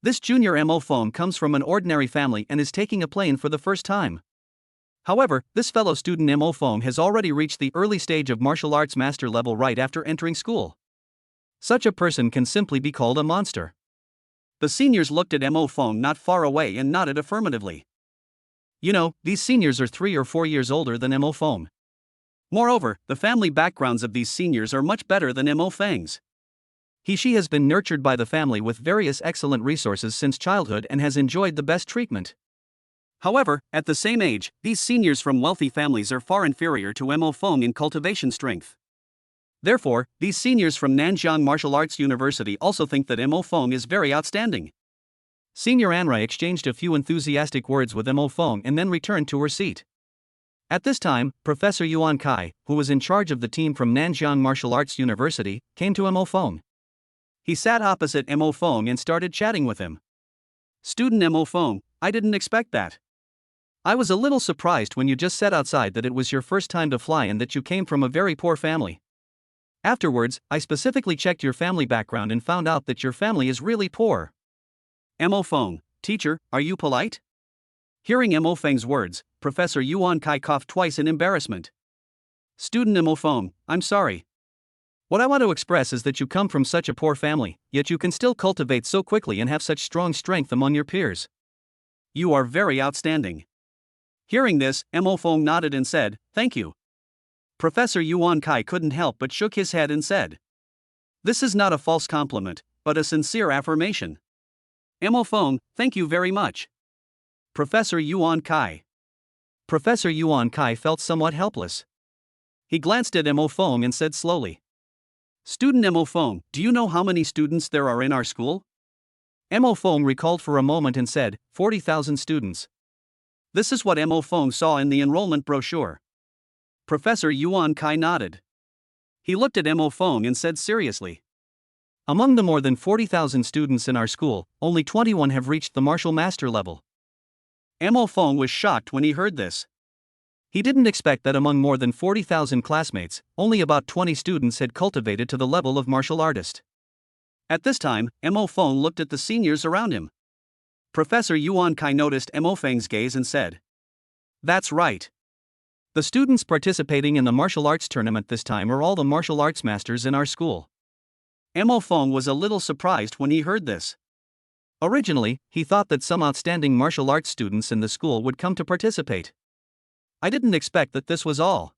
"This junior Mo Feng comes from an ordinary family and is taking a plane for the first time. However, this fellow student Mo Feng has already reached the early stage of martial arts master level right after entering school. Such a person can simply be called a monster." The seniors looked at Mo Feng not far away and nodded affirmatively. You know, these seniors are 3 or 4 years older than Mo Feng. Moreover, the family backgrounds of these seniors are much better than Mo Feng's. She has been nurtured by the family with various excellent resources since childhood and has enjoyed the best treatment. However, at the same age, these seniors from wealthy families are far inferior to Mo Feng in cultivation strength. Therefore, these seniors from Nanjiang Martial Arts University also think that Mo Feng is very outstanding. Senior Anrai exchanged a few enthusiastic words with Mo Feng and then returned to her seat. At this time, Professor Yuan Kai, who was in charge of the team from Nanjiang Martial Arts University, came to Mo Feng. He sat opposite Mo Feng and started chatting with him. "Student Mo Feng, I didn't expect that. I was a little surprised when you just said outside that it was your first time to fly and that you came from a very poor family. Afterwards, I specifically checked your family background and found out that your family is really poor." Mo Feng, "Teacher, are you polite?" Hearing Mo Feng's words, Professor Yuan Kai coughed twice in embarrassment. "Student Mo Feng, I'm sorry. What I want to express is that you come from such a poor family, yet you can still cultivate so quickly and have such strong strength among your peers. You are very outstanding." Hearing this, Mo Feng nodded and said, "Thank you." Professor Yuan Kai couldn't help but shook his head and said, "This is not a false compliment, but a sincere affirmation. Mo Feng, thank you very much." Professor Yuan Kai. Professor Yuan Kai felt somewhat helpless. He glanced at Mo Feng and said slowly, "Student Mo Feng, do you know how many students there are in our school?" Mo Feng recalled for a moment and said, 40,000 students. This is what Mo Feng saw in the enrollment brochure. Professor Yuan Kai nodded. He looked at Mo Feng and said seriously, "Among the more than 40,000 students in our school, only 21 have reached the martial master level." Mo Feng was shocked when he heard this. He didn't expect that among more than 40,000 classmates, only about 20 students had cultivated to the level of martial artist. At this time, Mo Feng looked at the seniors around him. Professor Yuan Kai noticed Mo Feng's gaze and said, "That's right. The students participating in the martial arts tournament this time are all the martial arts masters in our school." Mo Feng was a little surprised when he heard this. Originally, he thought that some outstanding martial arts students in the school would come to participate. I didn't expect that this was all.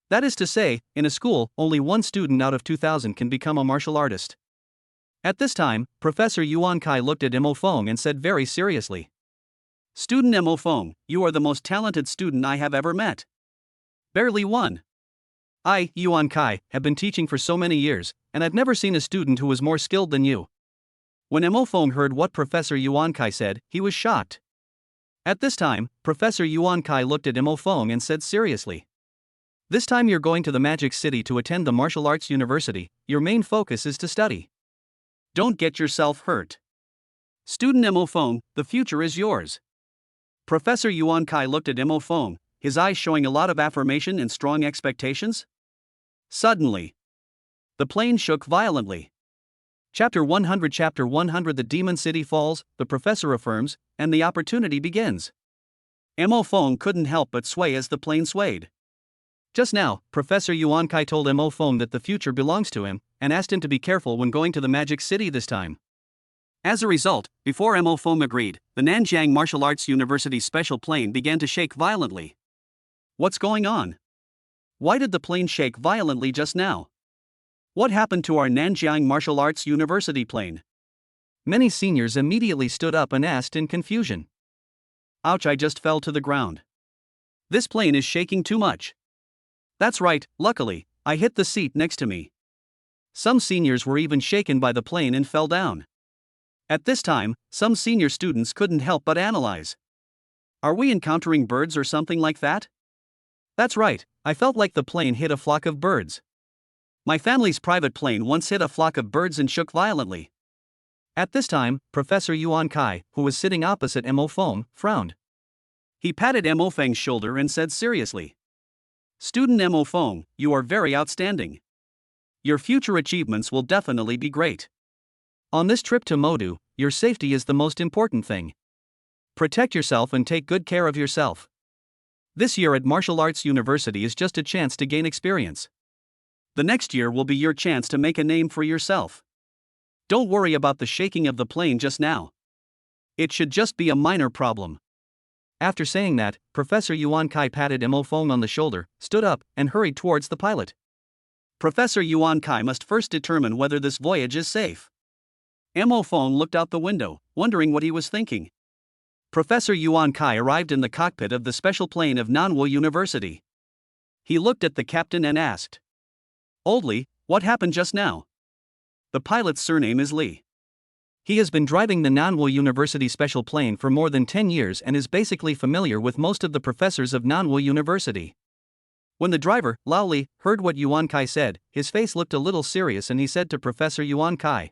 That is to say, in a school, only one student out of 2,000 can become a martial artist. At this time, Professor Yuan Kai looked at Mo Feng and said very seriously, "Student Mo Feng, you are the most talented student I have ever met. Barely one. I, Yuan Kai, have been teaching for so many years, and I've never seen a student who was more skilled than you." When Mo Feng heard what Professor Yuan Kai said, he was shocked. At this time, Professor Yuan Kai looked at Mo Feng and said seriously, "This time you're going to the Magic City to attend the Martial Arts University, your main focus is to study. Don't get yourself hurt. Student Mo Feng, the future is yours." Professor Yuan Kai looked at Mo Feng, his eyes showing a lot of affirmation and strong expectations. Suddenly, the plane shook violently. Chapter 100 The Demon City falls, the professor affirms, and the opportunity begins. Mo Feng couldn't help but sway as the plane swayed. Just now, Professor Yuan Kai told Mo Feng that the future belongs to him, and asked him to be careful when going to the Magic City this time. As a result, before Mo Feng agreed, the Nanjiang Martial Arts University special plane began to shake violently. What's going on? Why did the plane shake violently just now? What happened to our Nanjiang Martial Arts University plane? Many seniors immediately stood up and asked in confusion. Ouch, I just fell to the ground. This plane is shaking too much. That's right, luckily, I hit the seat next to me. Some seniors were even shaken by the plane and fell down. At this time, some senior students couldn't help but analyze. Are we encountering birds or something like that? That's right, I felt like the plane hit a flock of birds. My family's private plane once hit a flock of birds and shook violently. At this time, Professor Yuan Kai, who was sitting opposite Mo Feng, frowned. He patted Mo Feng's shoulder and said seriously, "Student Mo Feng, you are very outstanding. Your future achievements will definitely be great. On this trip to Modu, your safety is the most important thing. Protect yourself and take good care of yourself. This year at Martial Arts University is just a chance to gain experience. The next year will be your chance to make a name for yourself. Don't worry about the shaking of the plane just now. It should just be a minor problem." After saying that, Professor Yuan Kai patted Mo Feng on the shoulder, stood up, and hurried towards the pilot. Professor Yuan Kai must first determine whether this voyage is safe. Mo Feng looked out the window, wondering what he was thinking. Professor Yuan Kai arrived in the cockpit of the special plane of Nanwu University. He looked at the captain and asked, "Old Li, what happened just now?" The pilot's surname is Li. He has been driving the Nanwu University special plane for more than 10 years and is basically familiar with most of the professors of Nanwu University. When the driver, Lao Li, heard what Yuan Kai said, his face looked a little serious and he said to Professor Yuan Kai,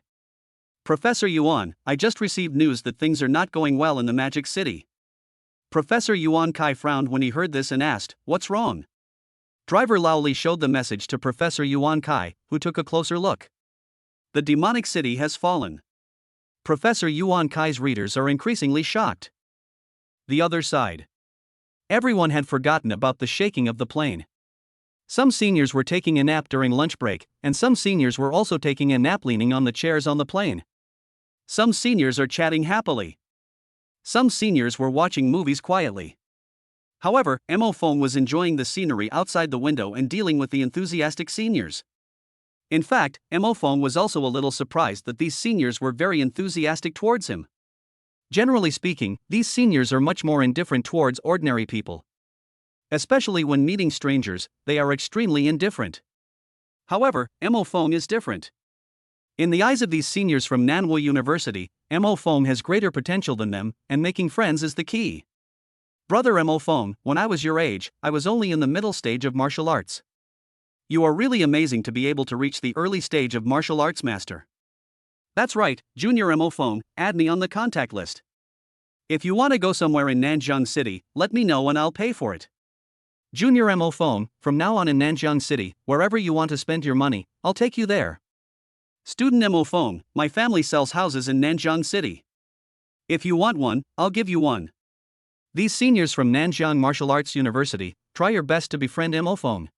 "Professor Yuan, I just received news that things are not going well in the Magic City." Professor Yuan Kai frowned when he heard this and asked, "What's wrong?" Driver Lao Li showed the message to Professor Yuan Kai, who took a closer look. The demonic city has fallen. Professor Yuan Kai's readers are increasingly shocked. The other side. Everyone had forgotten about the shaking of the plane. Some seniors were taking a nap during lunch break, and some seniors were also taking a nap leaning on the chairs on the plane. Some seniors are chatting happily. Some seniors were watching movies quietly. However, Mo Feng was enjoying the scenery outside the window and dealing with the enthusiastic seniors. In fact, Mo Feng was also a little surprised that these seniors were very enthusiastic towards him. Generally speaking, these seniors are much more indifferent towards ordinary people. Especially when meeting strangers, they are extremely indifferent. However, Mo Feng is different. In the eyes of these seniors from Nanwu University, Mo Feng has greater potential than them, and making friends is the key. Brother Mo Feng, when I was your age, I was only in the middle stage of martial arts. You are really amazing to be able to reach the early stage of martial arts master. That's right, Junior Mo Feng, add me on the contact list. If you want to go somewhere in Nanjiang City, let me know and I'll pay for it. Junior Mo Feng, from now on in Nanjiang City, wherever you want to spend your money, I'll take you there. Student Mo Feng, my family sells houses in Nanjiang City. If you want one, I'll give you one. These seniors from Nanjiang Martial Arts University, try your best to befriend Mo Feng.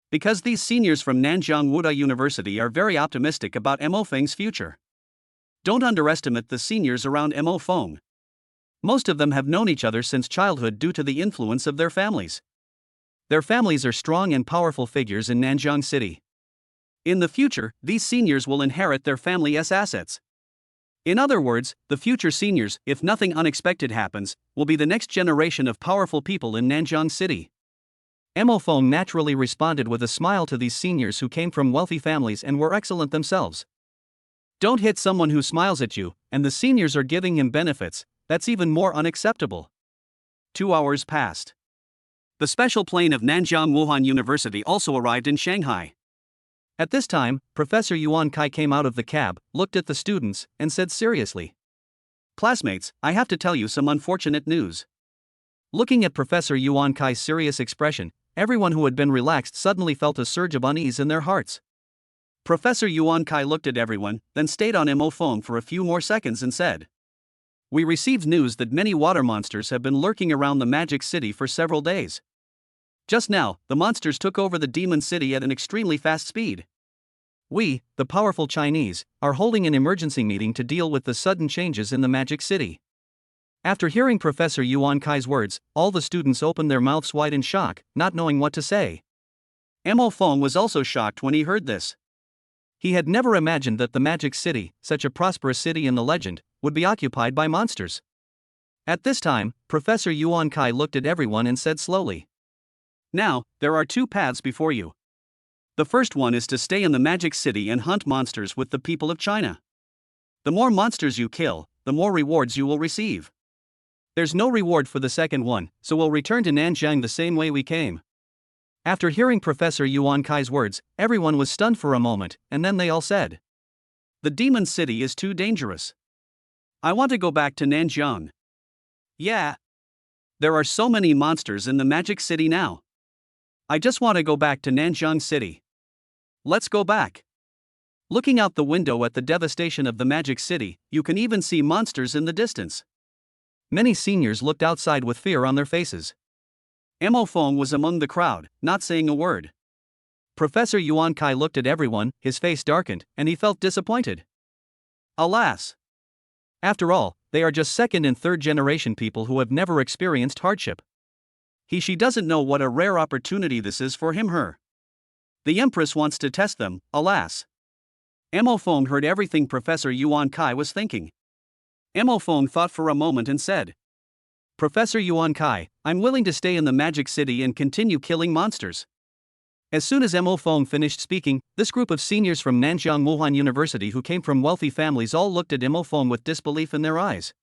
Because these seniors from Nanjiang Wuda University are very optimistic about Mo Feng's future. Don't underestimate the seniors around Mo Feng. Most of them have known each other since childhood due to the influence of their families. Their families are strong and powerful figures in Nanjiang City. In the future, these seniors will inherit their family's assets. In other words, the future seniors, if nothing unexpected happens, will be the next generation of powerful people in Nanjiang City. Mo Feng naturally responded with a smile to these seniors who came from wealthy families and were excellent themselves. Don't hit someone who smiles at you, and the seniors are giving him benefits, that's even more unacceptable. 2 hours passed. The special plane of Nanjiang Wuhan University also arrived in Shanghai. At this time, Professor Yuan Kai came out of the cab, looked at the students, and said seriously, "Classmates, I have to tell you some unfortunate news." Looking at Professor Yuan Kai's serious expression, everyone who had been relaxed suddenly felt a surge of unease in their hearts. Professor Yuan Kai looked at everyone, then stayed on Mo Feng for a few more seconds and said, "We received news that many water monsters have been lurking around the Magic City for several days. Just now, the monsters took over the Demon City at an extremely fast speed. We, the powerful Chinese, are holding an emergency meeting to deal with the sudden changes in the Magic City." After hearing Professor Yuan Kai's words, all the students opened their mouths wide in shock, not knowing what to say. Mo Feng was also shocked when he heard this. He had never imagined that the Magic City, such a prosperous city in the legend, would be occupied by monsters. At this time, Professor Yuan Kai looked at everyone and said slowly, "Now, there are two paths before you. The first one is to stay in the Magic City and hunt monsters with the people of China. The more monsters you kill, the more rewards you will receive. There's no reward for the second one, so we'll return to Nanjiang the same way we came." After hearing Professor Yuan Kai's words, everyone was stunned for a moment, and then they all said, "The Demon City is too dangerous. I want to go back to Nanjiang. Yeah. There are so many monsters in the Magic City now. I just want to go back to Nanjiang City. Let's go back." Looking out the window at the devastation of the Magic City, you can even see monsters in the distance. Many seniors looked outside with fear on their faces. Mo Feng was among the crowd, not saying a word. Professor Yuan Kai looked at everyone, his face darkened, and he felt disappointed. Alas! After all, they are just second and third generation people who have never experienced hardship. She doesn't know what a rare opportunity this is for her. The Empress wants to test them, alas. Mo Feng heard everything Professor Yuan Kai was thinking. Mo Feng thought for a moment and said, "Professor Yuan Kai, I'm willing to stay in the Magic City and continue killing monsters." As soon as Mo Feng finished speaking, this group of seniors from Nanjiang Wuhan University who came from wealthy families all looked at Mo Feng with disbelief in their eyes.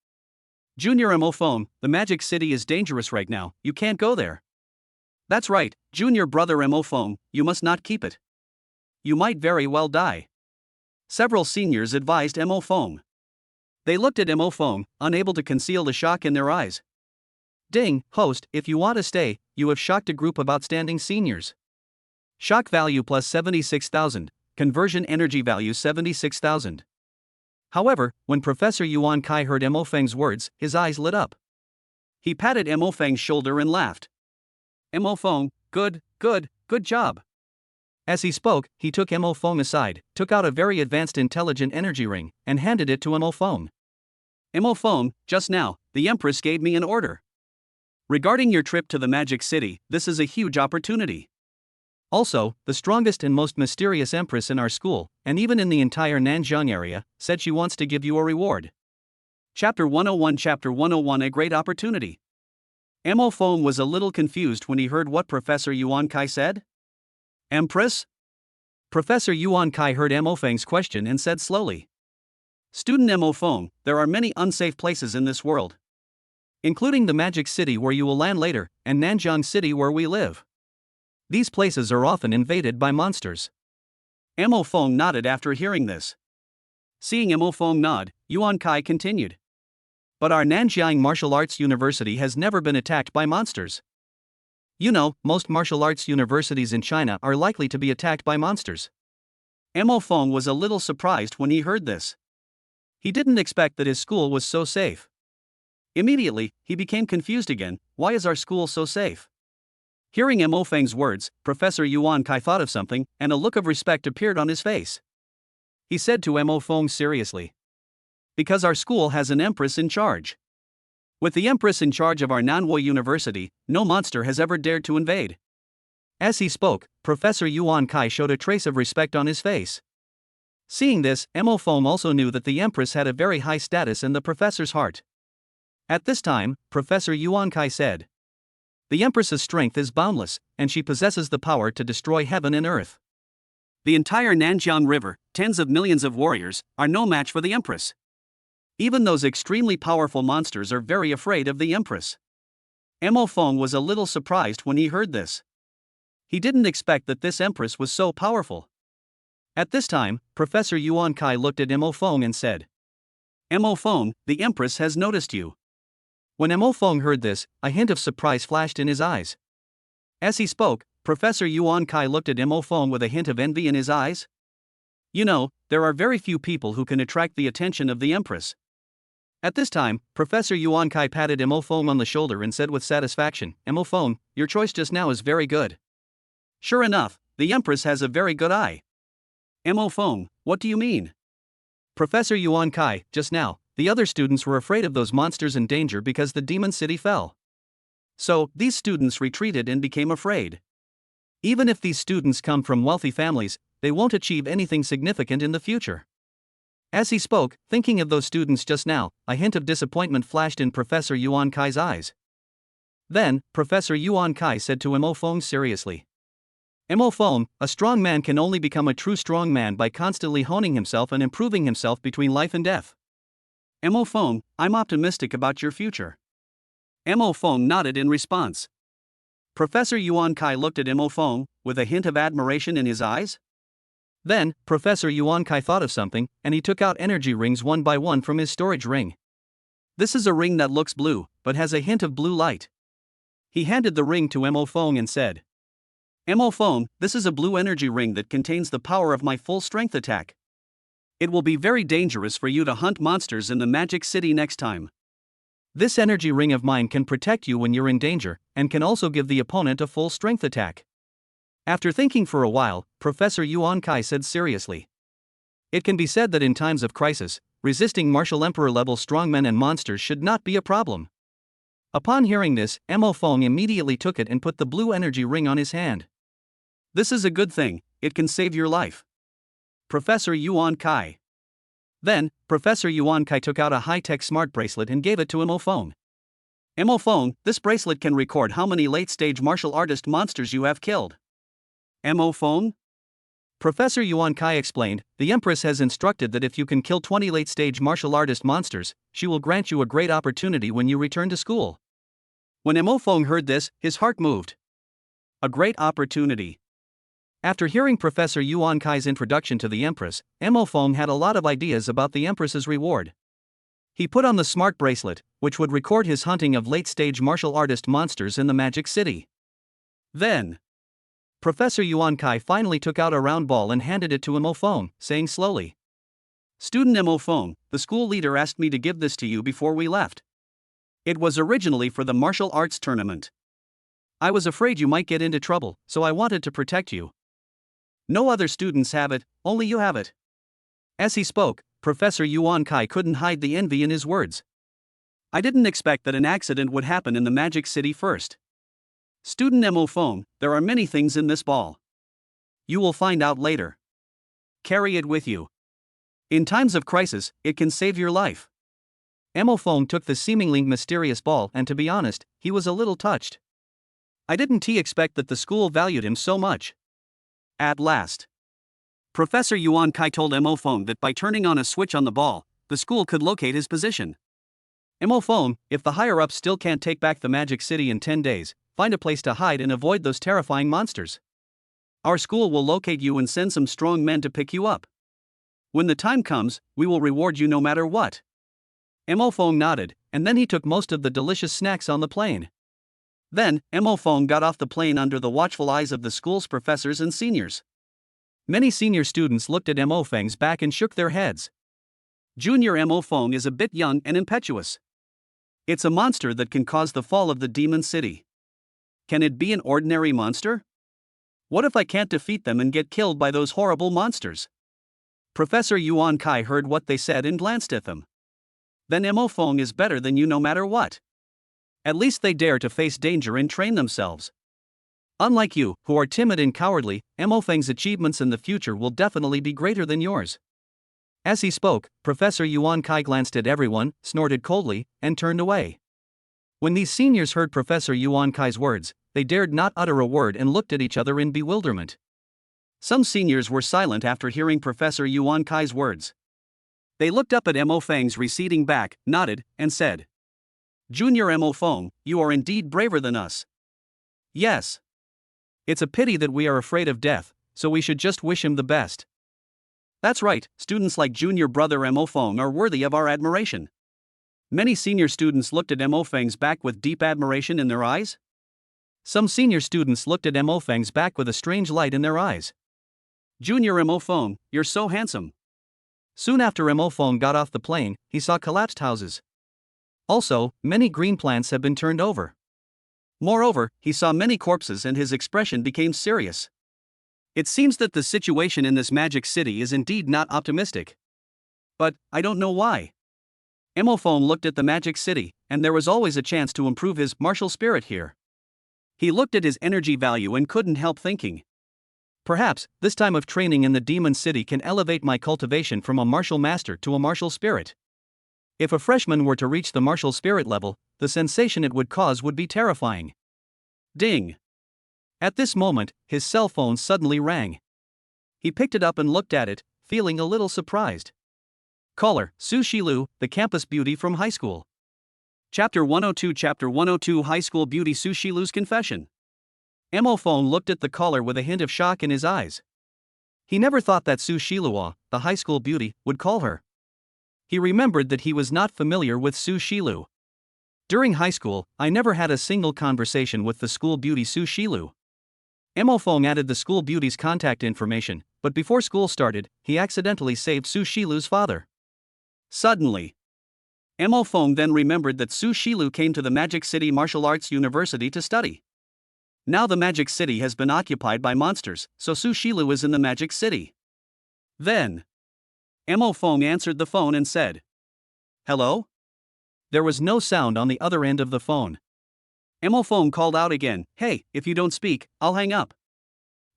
"Junior Mo Feng, the Magic City is dangerous right now, you can't go there." "That's right, junior brother Mo Feng, you must not keep it. You might very well die." Several seniors advised Mo Feng. They looked at Mo Feng, unable to conceal the shock in their eyes. "Ding, host, if you want to stay, you have shocked a group of outstanding seniors. Shock value plus 76,000, conversion energy value 76,000. However, when Professor Yuan Kai heard Mo Feng's words, his eyes lit up. He patted Mo Feng's shoulder and laughed. "Mo Feng, good job." As he spoke, he took Mo Feng aside, took out a very advanced intelligent energy ring, and handed it to Mo Feng. "Mo Feng, just now, the Empress gave me an order. Regarding your trip to the Magic City, this is a huge opportunity. Also, the strongest and most mysterious Empress in our school, and even in the entire Nanjiang area, said she wants to give you a reward." Chapter 101 A great opportunity. Mo Feng was a little confused when he heard what Professor Yuan Kai said. "Empress?" Professor Yuan Kai heard Mo Feng's question and said slowly, "Student Mo Feng, there are many unsafe places in this world, including the Magic City where you will land later, and Nanjiang City where we live. These places are often invaded by monsters." Mo Feng nodded after hearing this. Seeing Mo Feng nod, Yuan Kai continued. "But our Nanjiang Martial Arts University has never been attacked by monsters. You know, most martial arts universities in China are likely to be attacked by monsters." Mo Feng was a little surprised when he heard this. He didn't expect that his school was so safe. Immediately, he became confused again. Why is our school so safe? Hearing Mo Feng's words, Professor Yuan Kai thought of something, and a look of respect appeared on his face. He said to Mo Feng seriously, "Because our school has an empress in charge. With the Empress in charge of our Nanwo University, no monster has ever dared to invade." As he spoke, Professor Yuan Kai showed a trace of respect on his face. Seeing this, Mo Feng also knew that the Empress had a very high status in the professor's heart. At this time, Professor Yuan Kai said, "The Empress's strength is boundless, and she possesses the power to destroy heaven and earth. The entire Nanjiang River, tens of millions of warriors, are no match for the Empress. Even those extremely powerful monsters are very afraid of the Empress." Mo Feng was a little surprised when he heard this. He didn't expect that this Empress was so powerful. At this time, Professor Yuan Kai looked at Mo Feng and said, "Mo Feng, the Empress has noticed you." When Mo Feng heard this, a hint of surprise flashed in his eyes. As he spoke, Professor Yuan Kai looked at Mo Feng with a hint of envy in his eyes. "You know, there are very few people who can attract the attention of the Empress." At this time, Professor Yuan Kai patted Mo Feng on the shoulder and said with satisfaction, "Mo Feng, your choice just now is very good." "Sure enough, the Empress has a very good eye." "Mo Feng, what do you mean?" "Professor Yuan Kai, just now, the other students were afraid of those monsters in danger because the Demon City fell. So, these students retreated and became afraid. Even if these students come from wealthy families, they won't achieve anything significant in the future. As he spoke, thinking of those students just now, a hint of disappointment flashed in Professor Yuan Kai's eyes. Then, Professor Yuan Kai said to Mo Feng seriously. Mo Feng, a strong man can only become a true strong man by constantly honing himself and improving himself between life and death. Mo Feng, I'm optimistic about your future. Mo Feng nodded in response. Professor Yuan Kai looked at Mo Feng, with a hint of admiration in his eyes. Then, Professor Yuan Kai thought of something, and he took out energy rings one by one from his storage ring. This is a ring that looks blue, but has a hint of blue light. He handed the ring to Mo Feng and said, Mo Feng, this is a blue energy ring that contains the power of my full strength attack. It will be very dangerous for you to hunt monsters in the Magic City next time. This energy ring of mine can protect you when you're in danger, and can also give the opponent a full strength attack. After thinking for a while, Professor Yuan Kai said seriously. It can be said that in times of crisis, resisting martial emperor-level strongmen and monsters should not be a problem. Upon hearing this, Mo Feng immediately took it and put the blue energy ring on his hand. This is a good thing, it can save your life. Professor Yuan Kai. Then, Professor Yuan Kai took out a high-tech smart bracelet and gave it to Mo Feng. Mo Feng, this bracelet can record how many late-stage martial artist monsters you have killed. Mo Feng? Professor Yuan Kai explained, the Empress has instructed that if you can kill 20 late-stage martial artist monsters, she will grant you a great opportunity when you return to school. When Mo Feng heard this, his heart moved. A great opportunity. After hearing Professor Yuan Kai's introduction to the Empress, Mo Feng had a lot of ideas about the Empress's reward. He put on the smart bracelet, which would record his hunting of late-stage martial artist monsters in the Magic City. Then, Professor Yuan Kai finally took out a round ball and handed it to Mo Feng, saying slowly, Student Mo Feng, the school leader asked me to give this to you before we left. It was originally for the martial arts tournament. I was afraid you might get into trouble, so I wanted to protect you. No other students have it, only you have it. As he spoke, Professor Yuan Kai couldn't hide the envy in his words. I didn't expect that an accident would happen in the Magic City first. Student Mo Feng, there are many things in this ball. You will find out later. Carry it with you. In times of crisis, it can save your life. Mo Feng took the seemingly mysterious ball, and to be honest, he was a little touched. I didn't expect that the school valued him so much. At last, Professor Yuan Kai told Mo Feng that by turning on a switch on the ball, the school could locate his position. Mo Feng, if the higher-ups still can't take back the Magic City in 10 days, find a place to hide and avoid those terrifying monsters. Our school will locate you and send some strong men to pick you up. When the time comes, we will reward you no matter what. Mo Feng nodded, and then he took most of the delicious snacks on the plane. Then, Mo Feng got off the plane under the watchful eyes of the school's professors and seniors. Many senior students looked at Mo Feng's back and shook their heads. Junior Mo Feng is a bit young and impetuous. It's a monster that can cause the fall of the Demon City. Can it be an ordinary monster? What if I can't defeat them and get killed by those horrible monsters? Professor Yuan Kai heard what they said and glanced at them. Then Mo Feng is better than you no matter what. At least they dare to face danger and train themselves. Unlike you, who are timid and cowardly, Mo Feng's achievements in the future will definitely be greater than yours. As he spoke, Professor Yuan Kai glanced at everyone, snorted coldly, and turned away. When these seniors heard Professor Yuan Kai's words, they dared not utter a word and looked at each other in bewilderment. Some seniors were silent after hearing Professor Yuan Kai's words. They looked up at Mo Feng's receding back, nodded, and said, Junior Mo Feng, you are indeed braver than us. Yes. It's a pity that we are afraid of death, so we should just wish him the best. That's right, students like junior brother Mo Feng are worthy of our admiration. Many senior students looked at Mo Feng's back with deep admiration in their eyes. Some senior students looked at Mo Feng's back with a strange light in their eyes. Junior Mo Feng, you're so handsome. Soon after Mo Feng got off the plane, he saw collapsed houses. Also, many green plants have been turned over. Moreover, he saw many corpses and his expression became serious. It seems that the situation in this Magic City is indeed not optimistic. But, I don't know why. Mo Feng looked at the Magic City, and there was always a chance to improve his martial spirit here. He looked at his energy value and couldn't help thinking. Perhaps, this time of training in the demon city can elevate my cultivation from a martial master to a martial spirit. If a freshman were to reach the martial spirit level, the sensation it would cause would be terrifying. Ding. At this moment, his cell phone suddenly rang. He picked it up and looked at it, feeling a little surprised. Caller, Su Shilu, the campus beauty from high school. Chapter 102 High School Beauty Su Shilu's Confession. Mo phone looked at the caller with a hint of shock in his eyes. He never thought that Su Shilua, the high school beauty, would call her. He remembered that he was not familiar with Su Shilu. During high school, I never had a single conversation with the school beauty Su Shilu. Mo phone added the school beauty's contact information, but before school started, he accidentally saved Su Shilu's father. Suddenly, Mo phone then remembered that Su Shilu came to the Magic City Martial Arts University to study. Now the Magic City has been occupied by monsters, so Su Shilu is in the Magic City. Then, Mo phone answered the phone and said, "Hello?" There was no sound on the other end of the phone. Mo phone called out again, "Hey, if you don't speak, I'll hang up."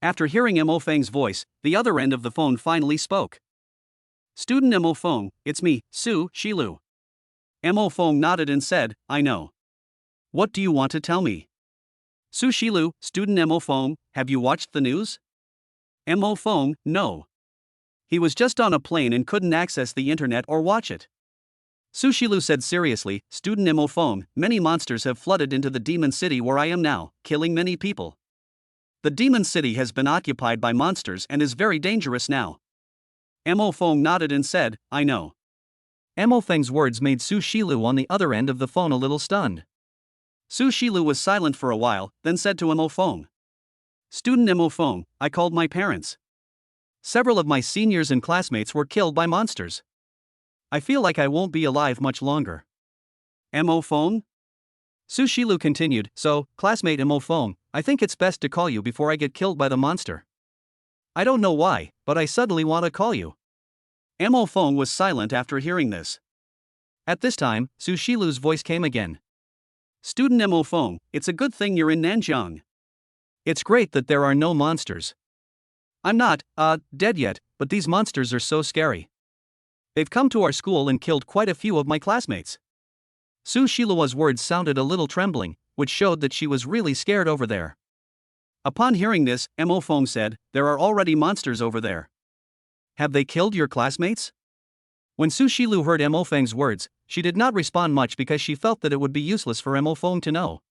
After hearing Mo Feng's voice, the other end of the phone finally spoke. "Student Mo Feng, it's me, Su Shilu." Mo Feng nodded and said, "I know. What do you want to tell me?" Su Shilu, student Mo Feng, have you watched the news? Mo Feng, no. He was just on a plane and couldn't access the internet or watch it. Su Shilu said seriously, student Mo Feng, many monsters have flooded into the demon city where I am now, killing many people. The demon city has been occupied by monsters and is very dangerous now. Mo Feng nodded and said, I know. Mo Feng's words made Su Shilu on the other end of the phone a little stunned. Su Shilu was silent for a while, then said to Mo Feng, "Student Mo Feng, I called my parents. Several of my seniors and classmates were killed by monsters. I feel like I won't be alive much longer." Mo Feng? Su Shilu continued, "So, classmate Mo Feng, I think it's best to call you before I get killed by the monster. I don't know why, but I suddenly want to call you." Mo Feng was silent after hearing this. At this time, Su Shilu's voice came again. "Student Mo Feng, it's a good thing you're in Nanjiang. It's great that there are no monsters. I'm not, dead yet, but these monsters are so scary. They've come to our school and killed quite a few of my classmates." Su Shilua's words sounded a little trembling, which showed that she was really scared over there. Upon hearing this, Mo Feng said, "There are already monsters over there. Have they killed your classmates?" When Su Shilu heard Mo Feng's words, she did not respond much because she felt that it would be useless for Mo Feng to know.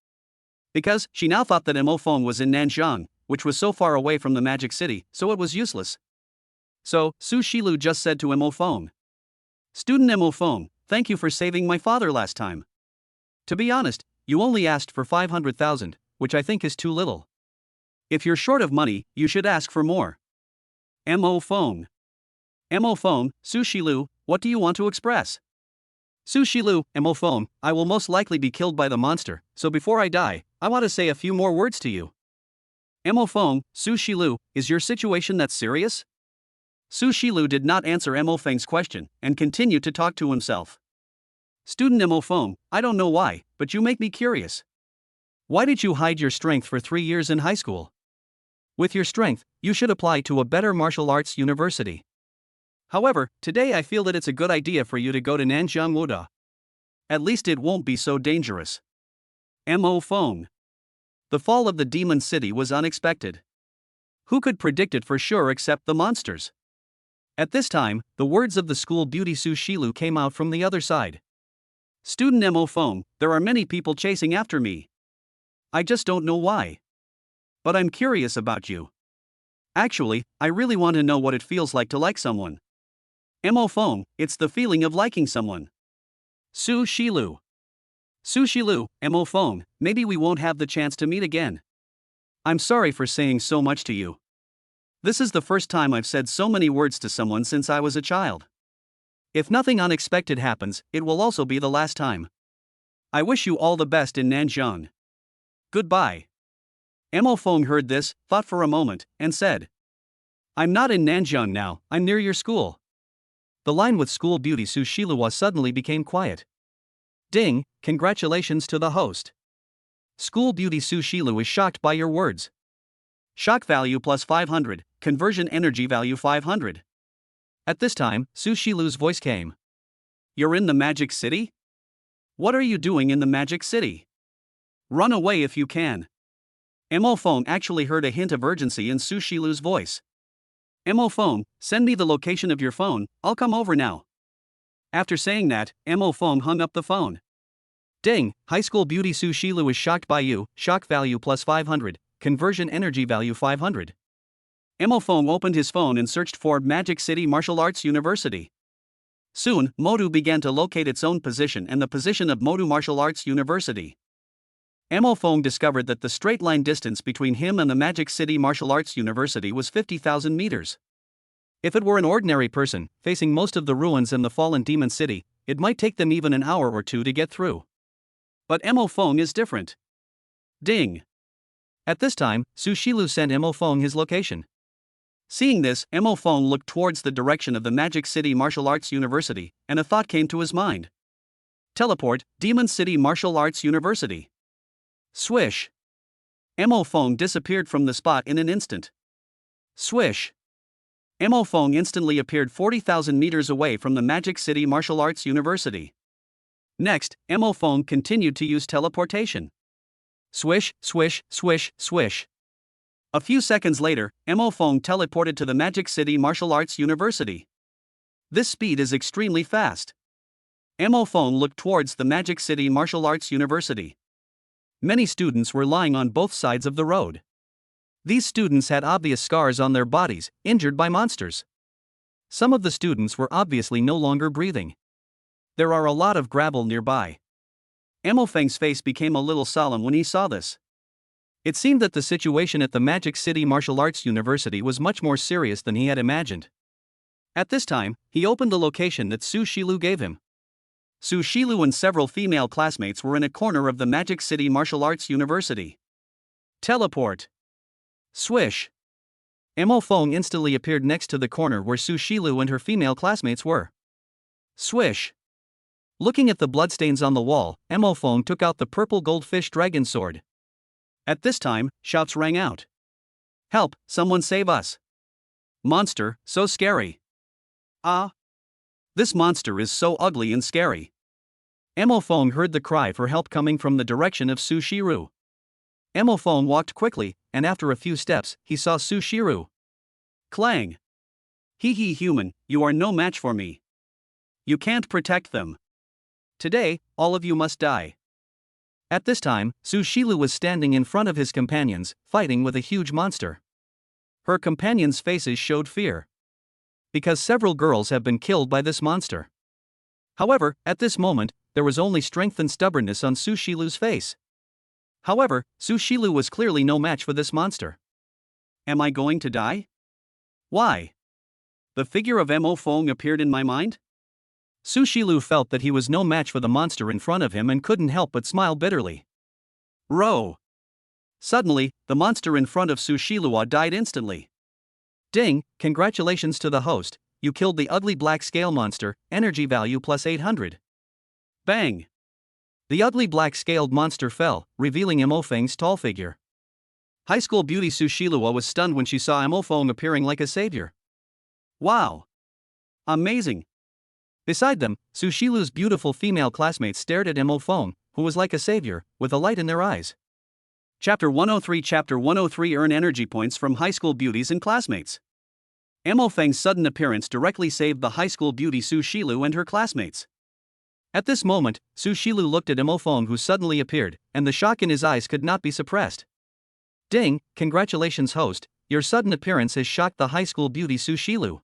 Because she now thought that Mo Feng was in Nanjiang, which was so far away from the Magic City, so it was useless. So, Su Shilu just said to Mo Feng, "Student Mo Feng, thank you for saving my father last time. To be honest, you only asked for 500,000, which I think is too little. If you're short of money, you should ask for more." Mo Feng. Mo Feng, Su Shilu, what do you want to express? Su Shilu, Mo Feng, I will most likely be killed by the monster, so before I die, I want to say a few more words to you. Mo Feng, Su Shilu, is your situation that serious? Su Shilu did not answer Mo Feng's question, and continued to talk to himself. Student Mo Feng, I don't know why, but you make me curious. Why did you hide your strength for 3 years in high school? With your strength, you should apply to a better martial arts university. However, today I feel that it's a good idea for you to go to Nanjiang Wuda. At least it won't be so dangerous. Mo Feng. The fall of the demon city was unexpected. Who could predict it for sure except the monsters? At this time, the words of the school beauty Su Shilu came out from the other side. Student Mo Feng, there are many people chasing after me. I just don't know why. But I'm curious about you. Actually, I really want to know what it feels like to like someone. Mo Feng, it's the feeling of liking someone. Su Shilu. Su Shilu, Mo Feng, maybe we won't have the chance to meet again. I'm sorry for saying so much to you. This is the first time I've said so many words to someone since I was a child. If nothing unexpected happens, it will also be the last time. I wish you all the best in Nanjiang. Goodbye. Mo Feng heard this, thought for a moment, and said, I'm not in Nanjiang now, I'm near your school. The line with school beauty Su Shilua suddenly became quiet. Ding, congratulations to the host. School beauty Su Shilu is shocked by your words. Shock value plus 500, conversion energy value 500. At this time, Su Shilu's voice came. You're in the Magic City? What are you doing in the Magic City? Run away if you can. Mo Phone actually heard a hint of urgency in Su Shilu's voice. Mo Phone, send me the location of your phone, I'll come over now. After saying that, Mo Phone hung up the phone. Ding, high school beauty Su Shilu is shocked by you, shock value plus 500, conversion energy value 500. Mo Phone opened his phone and searched for Magic City Martial Arts University. Soon, Modu began to locate its own position and the position of Modu Martial Arts University. Mo Phone discovered that the straight line distance between him and the Magic City Martial Arts University was 50,000 meters. If it were an ordinary person, facing most of the ruins in the fallen demon city, it might take them even an hour or two to get through. But Mo Phone is different. Ding. At this time, Su Shilu sent Mo Phone his location. Seeing this, Mo Phone looked towards the direction of the Magic City Martial Arts University, and a thought came to his mind. Teleport, Demon City Martial Arts University. Swish. Mo Phone disappeared from the spot in an instant. Swish. Mo Phone instantly appeared 40,000 meters away from the Magic City Martial Arts University. Next, Mo Phone continued to use teleportation. Swish, swish, swish, swish. A few seconds later, Mo Phone teleported to the Magic City Martial Arts University. This speed is extremely fast. Mo Phone looked towards the Magic City Martial Arts University. Many students were lying on both sides of the road. These students had obvious scars on their bodies, injured by monsters. Some of the students were obviously no longer breathing. There are a lot of gravel nearby. Mo Feng's face became a little solemn when he saw this. It seemed that the situation at the Magic City Martial Arts University was much more serious than he had imagined. At this time, he opened the location that Su Shilu gave him. Su Shilu and several female classmates were in a corner of the Magic City Martial Arts University. Teleport. Swish. Mo Phone instantly appeared next to the corner where Su Shilu and her female classmates were. Swish. Looking at the bloodstains on the wall, Mo Phone took out the purple goldfish dragon sword. At this time, shouts rang out. Help, someone save us. Monster, so scary. Ah. This monster is so ugly and scary. Mo Phone heard the cry for help coming from the direction of Su Shiru. Mo Phone walked quickly, and after a few steps, he saw Su Shiru. Clang. Hee hee human, you are no match for me. You can't protect them. Today, all of you must die. At this time, Su Shilu was standing in front of his companions, fighting with a huge monster. Her companions' faces showed fear. Because several girls have been killed by this monster. However, at this moment, there was only strength and stubbornness on Su Shilu's face. However, Su Shilu was clearly no match for this monster. Am I going to die? Why? The figure of Mo Phone appeared in my mind? Su Shilu felt that he was no match for the monster in front of him and couldn't help but smile bitterly. Row. Suddenly, the monster in front of Su Shilu died instantly. Ding, congratulations to the host, you killed the ugly black scale monster, energy value plus 800. Bang! The ugly black scaled monster fell, revealing Mo Feng's tall figure. High school beauty Su Shilu was stunned when she saw Mo Feng appearing like a savior. Wow! Amazing! Beside them, Su Shilu's beautiful female classmates stared at Mo Feng, who was like a savior, with a light in their eyes. Chapter 103 Chapter 103 Earn energy points from high school beauties and classmates. Mo Feng's sudden appearance directly saved the high school beauty Su Shilu and her classmates. At this moment, Su Shilu looked at Mo Feng who suddenly appeared, and the shock in his eyes could not be suppressed. Ding, congratulations host, your sudden appearance has shocked the high school beauty Su Shilu.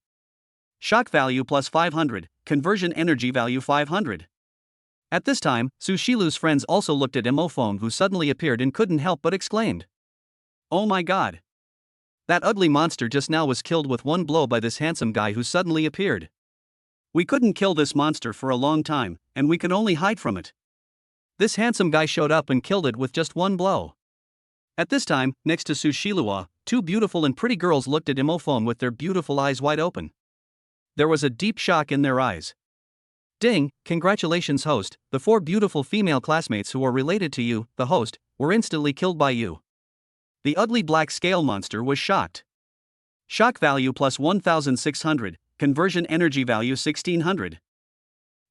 Shock value plus 500, conversion energy value 500. At this time, Su Shilu's friends also looked at Mo Feng who suddenly appeared and couldn't help but exclaimed. Oh my god! That ugly monster just now was killed with one blow by this handsome guy who suddenly appeared. We couldn't kill this monster for a long time, and we could only hide from it. This handsome guy showed up and killed it with just one blow. At this time, next to Su Shilu, two beautiful and pretty girls looked at Mo Feng with their beautiful eyes wide open. There was a deep shock in their eyes. Ding, congratulations host, the 4 beautiful female classmates who are related to you, the host, were instantly killed by you. the ugly black scale monster was shocked. Shock value plus 1600, conversion energy value 1600.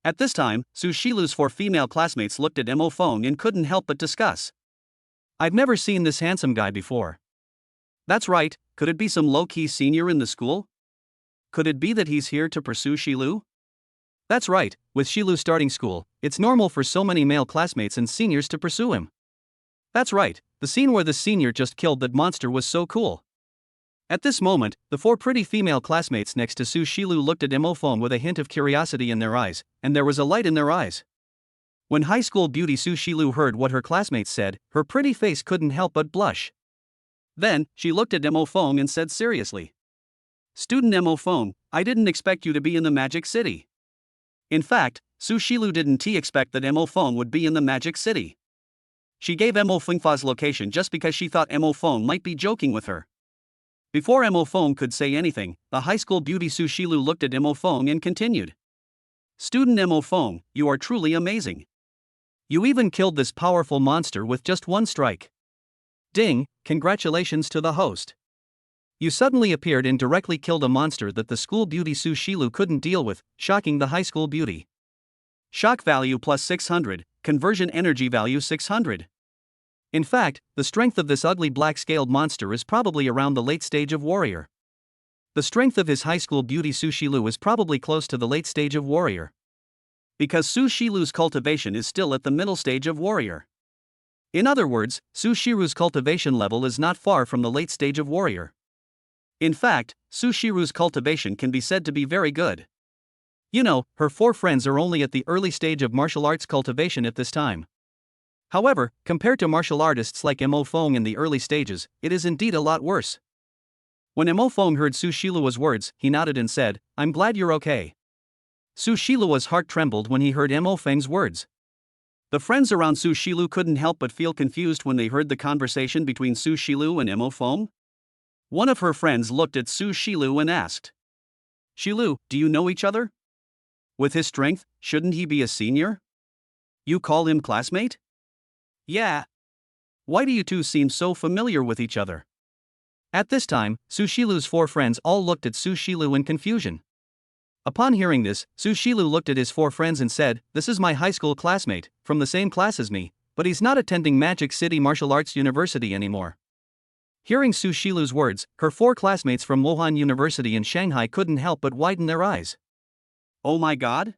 At this time, Su Shilu's 4 female classmates looked at Mo Feng and couldn't help but discuss. I've never seen this handsome guy before. That's right, could it be some low-key senior in the school? Could it be that he's here to pursue Shilu? That's right, with Shilu starting school, it's normal for so many male classmates and seniors to pursue him. That's right, the scene where the senior just killed that monster was so cool. At this moment, the 4 pretty female classmates next to Su Shilu looked at Mo Feng with a hint of curiosity in their eyes, and there was a light in their eyes. When high school beauty Su Shilu heard what her classmates said, her pretty face couldn't help but blush. Then, she looked at Mo Feng and said seriously, "Student Mo Feng, I didn't expect you to be in the Magic City." In fact, Su Shilu didn't expect that Mo Feng would be in the Magic City. She gave Mo Fengfa's location just because she thought Mo Feng might be joking with her. Before Mo Feng could say anything, the high school beauty Su Shilu looked at Mo Feng and continued. "Student Mo Feng, you are truly amazing. You even killed this powerful monster with just one strike. Ding, congratulations to the host. You suddenly appeared and directly killed a monster that the school beauty Su Shilu couldn't deal with, shocking the high school beauty. Shock value plus 600, conversion energy value 600. In fact, the strength of this ugly black-scaled monster is probably around the late stage of warrior. The strength of his high school beauty Su Shilu is probably close to the late stage of warrior. Because Su Shilu's cultivation is still at the middle stage of warrior. In other words, Su Shilu's cultivation level is not far from the late stage of warrior. In fact, Su Shilu's cultivation can be said to be very good. You know, her 4 friends are only at the early stage of martial arts cultivation at this time. However, compared to martial artists like Mo Feng in the early stages, it is indeed a lot worse. When Mo Feng heard Su Shilu's words, he nodded and said, "I'm glad you're okay." Su Shilu's heart trembled when he heard Mo Feng's words. The friends around Su Shilu couldn't help but feel confused when they heard the conversation between Su Shilu and Mo Feng. One of her friends looked at Su Shilu and asked, "Shilu, do you know each other? With his strength, shouldn't he be a senior? You call him classmate?" "Yeah. Why do you two seem so familiar with each other?" At this time, Su Shilu's 4 friends all looked at Su Shilu in confusion. Upon hearing this, Su Shilu looked at his 4 friends and said, "This is my high school classmate, from the same class as me, but he's not attending Magic City Martial Arts University anymore." Hearing Su Shilu's words, her 4 classmates from Wuhan University in Shanghai couldn't help but widen their eyes. "Oh my god?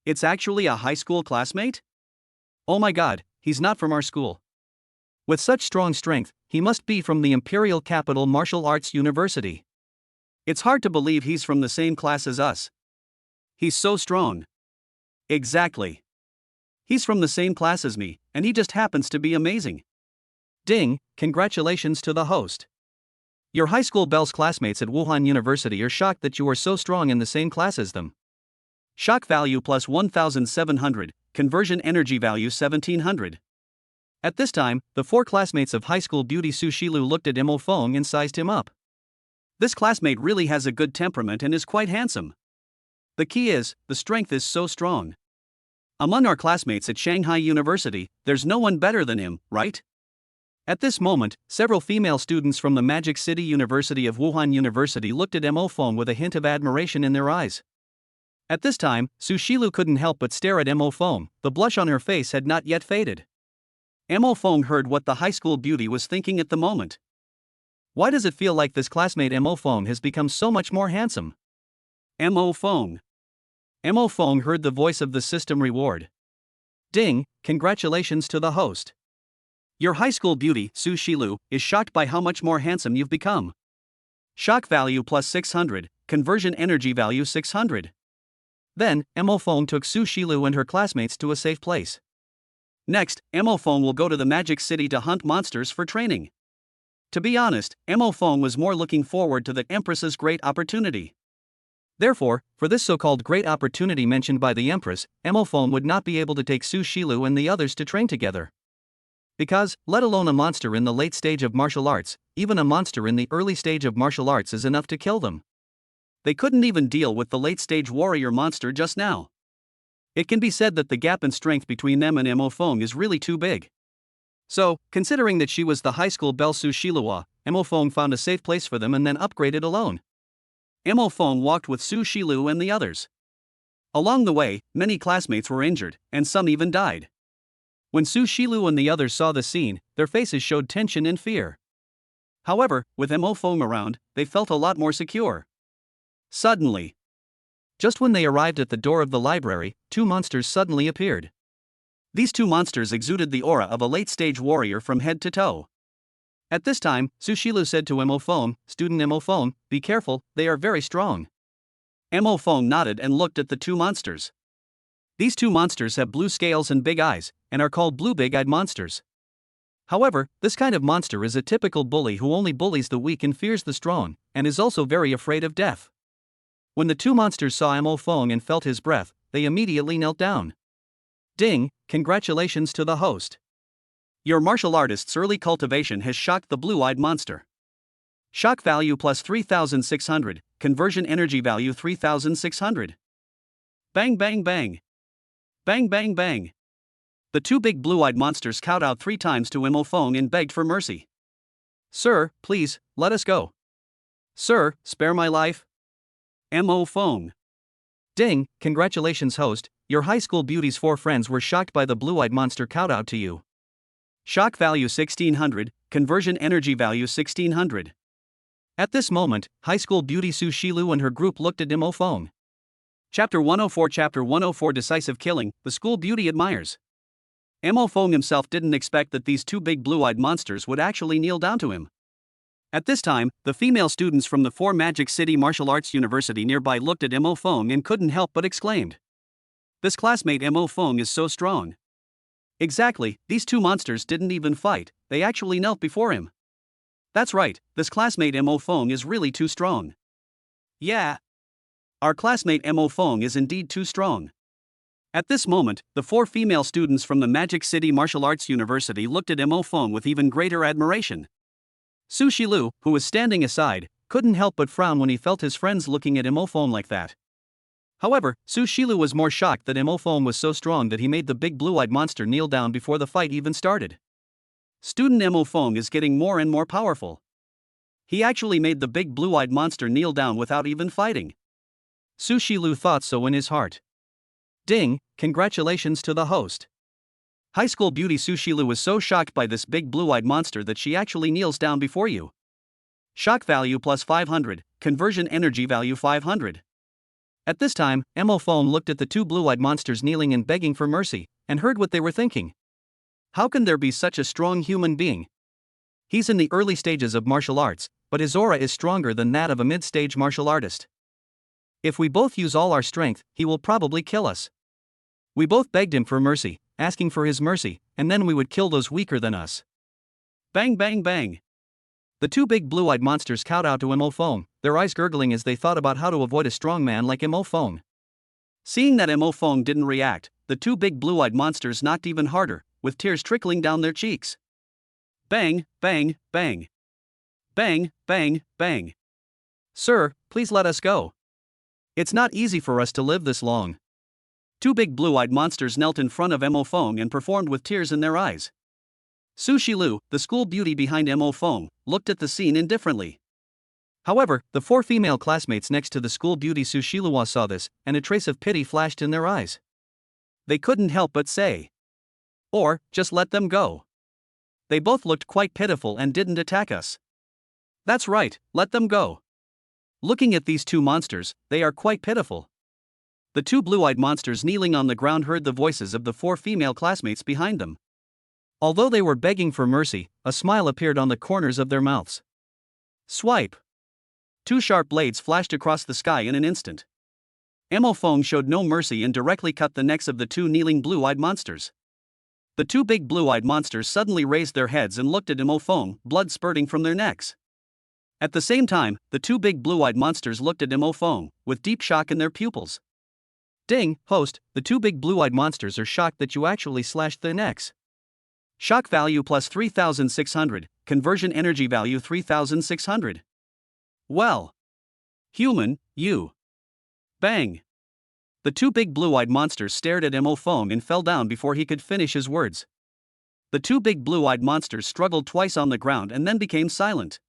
It's actually a high school classmate? Oh my god, he's not from our school. With such strong strength, he must be from the Imperial Capital Martial Arts University. It's hard to believe he's from the same class as us. He's so strong." "Exactly. He's from the same class as me, and he just happens to be amazing." Ding, congratulations to the host. Your high school Bell's classmates at Wuhan University are shocked that you are so strong in the same class as them. Shock value plus 1700, conversion energy value 1700. At this time, the 4 classmates of high school beauty Su Shilu looked at Mo Feng and sized him up. This classmate really has a good temperament and is quite handsome. The key is, the strength is so strong. Among our classmates at Shanghai University, there's no one better than him, right? At this moment, several female students from the Magic City University of Wuhan University looked at Mo Feng with a hint of admiration in their eyes. At this time, Su Shilu couldn't help but stare at Mo Feng. The blush on her face had not yet faded. Mo Feng heard what the high school beauty was thinking at the moment. Why does it feel like this classmate Mo Feng has become so much more handsome? Mo Feng. Mo Feng heard the voice of the system reward. Ding, congratulations to the host. Your high school beauty, Su Shilu, is shocked by how much more handsome you've become. Shock value plus 600, conversion energy value 600. Then, Mo Feng took Su Shilu and her classmates to a safe place. Next, Mo Feng will go to the Magic City to hunt monsters for training. To be honest, Mo Feng was more looking forward to the Empress's great opportunity. Therefore, for this so-called great opportunity mentioned by the Empress, Mo Feng would not be able to take Su Shilu and the others to train together. Because, let alone a monster in the late stage of martial arts, even a monster in the early stage of martial arts is enough to kill them. They couldn't even deal with the late stage warrior monster just now. It can be said that the gap in strength between them and Mo Feng is really too big. So, considering that she was the high school belle Su Shilua, Mo Fong found a safe place for them and then upgraded alone. Mo Fong walked with Su Shilu and the others. Along the way, many classmates were injured, and some even died. When Su Shilu and the others saw the scene, their faces showed tension and fear. However, with Mo Fong around, they felt a lot more secure. Suddenly, just when they arrived at the door of the library, two monsters suddenly appeared. These two monsters exuded the aura of a late-stage warrior from head to toe. At this time, Su Shilu said to Mo Fong, "Student Mo Fong, be careful, they are very strong." Mo Fong nodded and looked at the two monsters. These two monsters have blue scales and big eyes, and are called blue big-eyed monsters. However, this kind of monster is a typical bully who only bullies the weak and fears the strong, and is also very afraid of death. When the two monsters saw Mo Fong and felt his breath, they immediately knelt down. Ding, congratulations to the host. Your martial artist's early cultivation has shocked the blue-eyed monster. Shock value plus 3,600, conversion energy value 3,600. Bang bang bang. Bang bang bang. The two big blue-eyed monsters kowed out 3 times to Mo Fong and begged for mercy. Sir, please, let us go. Sir, spare my life. Mo Fong. Ding, congratulations host, your high school beauty's 4 friends were shocked by the blue-eyed monster kowed out to you. Shock value 1600, conversion energy value 1600. At this moment, high school beauty Su Shilu and her group looked at Mo Fong. Chapter 104 Decisive Killing, the school beauty admires. Mo Fong himself didn't expect that these two big blue-eyed monsters would actually kneel down to him. At this time, the female students from the 4 Magic City Martial Arts University nearby looked at Mo Fong and couldn't help but exclaimed. This classmate Mo Fong is so strong. Exactly, these two monsters didn't even fight, they actually knelt before him. That's right, this classmate Mo Fong is really too strong. Yeah. Our classmate Mo Fong is indeed too strong. At this moment, the 4 female students from the Magic City Martial Arts University looked at Mo Fong with even greater admiration. Su Shilu, who was standing aside, couldn't help but frown when he felt his friends looking at Mo Fong like that. However, Su Shilu was more shocked that Mo Fong was so strong that he made the big blue-eyed monster kneel down before the fight even started. Student Mo Fong is getting more and more powerful. He actually made the big blue-eyed monster kneel down without even fighting. Su Shilu thought so in his heart. Ding, congratulations to the host. High school beauty Su Shilu was so shocked by this big blue-eyed monster that she actually kneels down before you. Shock value plus 500, conversion energy value 500. At this time, Mo Fong looked at the two blue-eyed monsters kneeling and begging for mercy, and heard what they were thinking. How can there be such a strong human being? He's in the early stages of martial arts, but his aura is stronger than that of a mid-stage martial artist. If we both use all our strength, he will probably kill us. We both begged him for mercy, asking for his mercy, and then we would kill those weaker than us. Bang bang bang. The two big blue-eyed monsters kowed out to Mo Fong, their eyes gurgling as they thought about how to avoid a strong man like Mo Fong. Seeing that Mo Fong didn't react, the two big blue-eyed monsters knocked even harder, with tears trickling down their cheeks. Bang, bang, bang. Bang, bang, bang. Sir, please let us go. It's not easy for us to live this long. Two big blue-eyed monsters knelt in front of Mo Fong and performed with tears in their eyes. Su Shilu, the school beauty behind Mo Fong, looked at the scene indifferently. However, the 4 female classmates next to the school beauty Su Shilua saw this, and a trace of pity flashed in their eyes. They couldn't help but say, or, just let them go. They both looked quite pitiful and didn't attack us. That's right, let them go. Looking at these two monsters, they are quite pitiful. The two blue-eyed monsters kneeling on the ground heard the voices of the 4 female classmates behind them. Although they were begging for mercy, a smile appeared on the corners of their mouths. Swipe. 2 sharp blades flashed across the sky in an instant. Mo Fong showed no mercy and directly cut the necks of the 2 kneeling blue-eyed monsters. The 2 big blue-eyed monsters suddenly raised their heads and looked at Mo Fong, blood spurting from their necks. At the same time, the 2 big blue-eyed monsters looked at Mo Fong, with deep shock in their pupils. Ding, host, the 2 big blue-eyed monsters are shocked that you actually slashed their necks. Shock value plus 3,600, conversion energy value 3,600. Well. Human, you. Bang. The 2 big blue-eyed monsters stared at Mo Fong and fell down before he could finish his words. the two big blue-eyed monsters struggled twice on the ground and then became silent.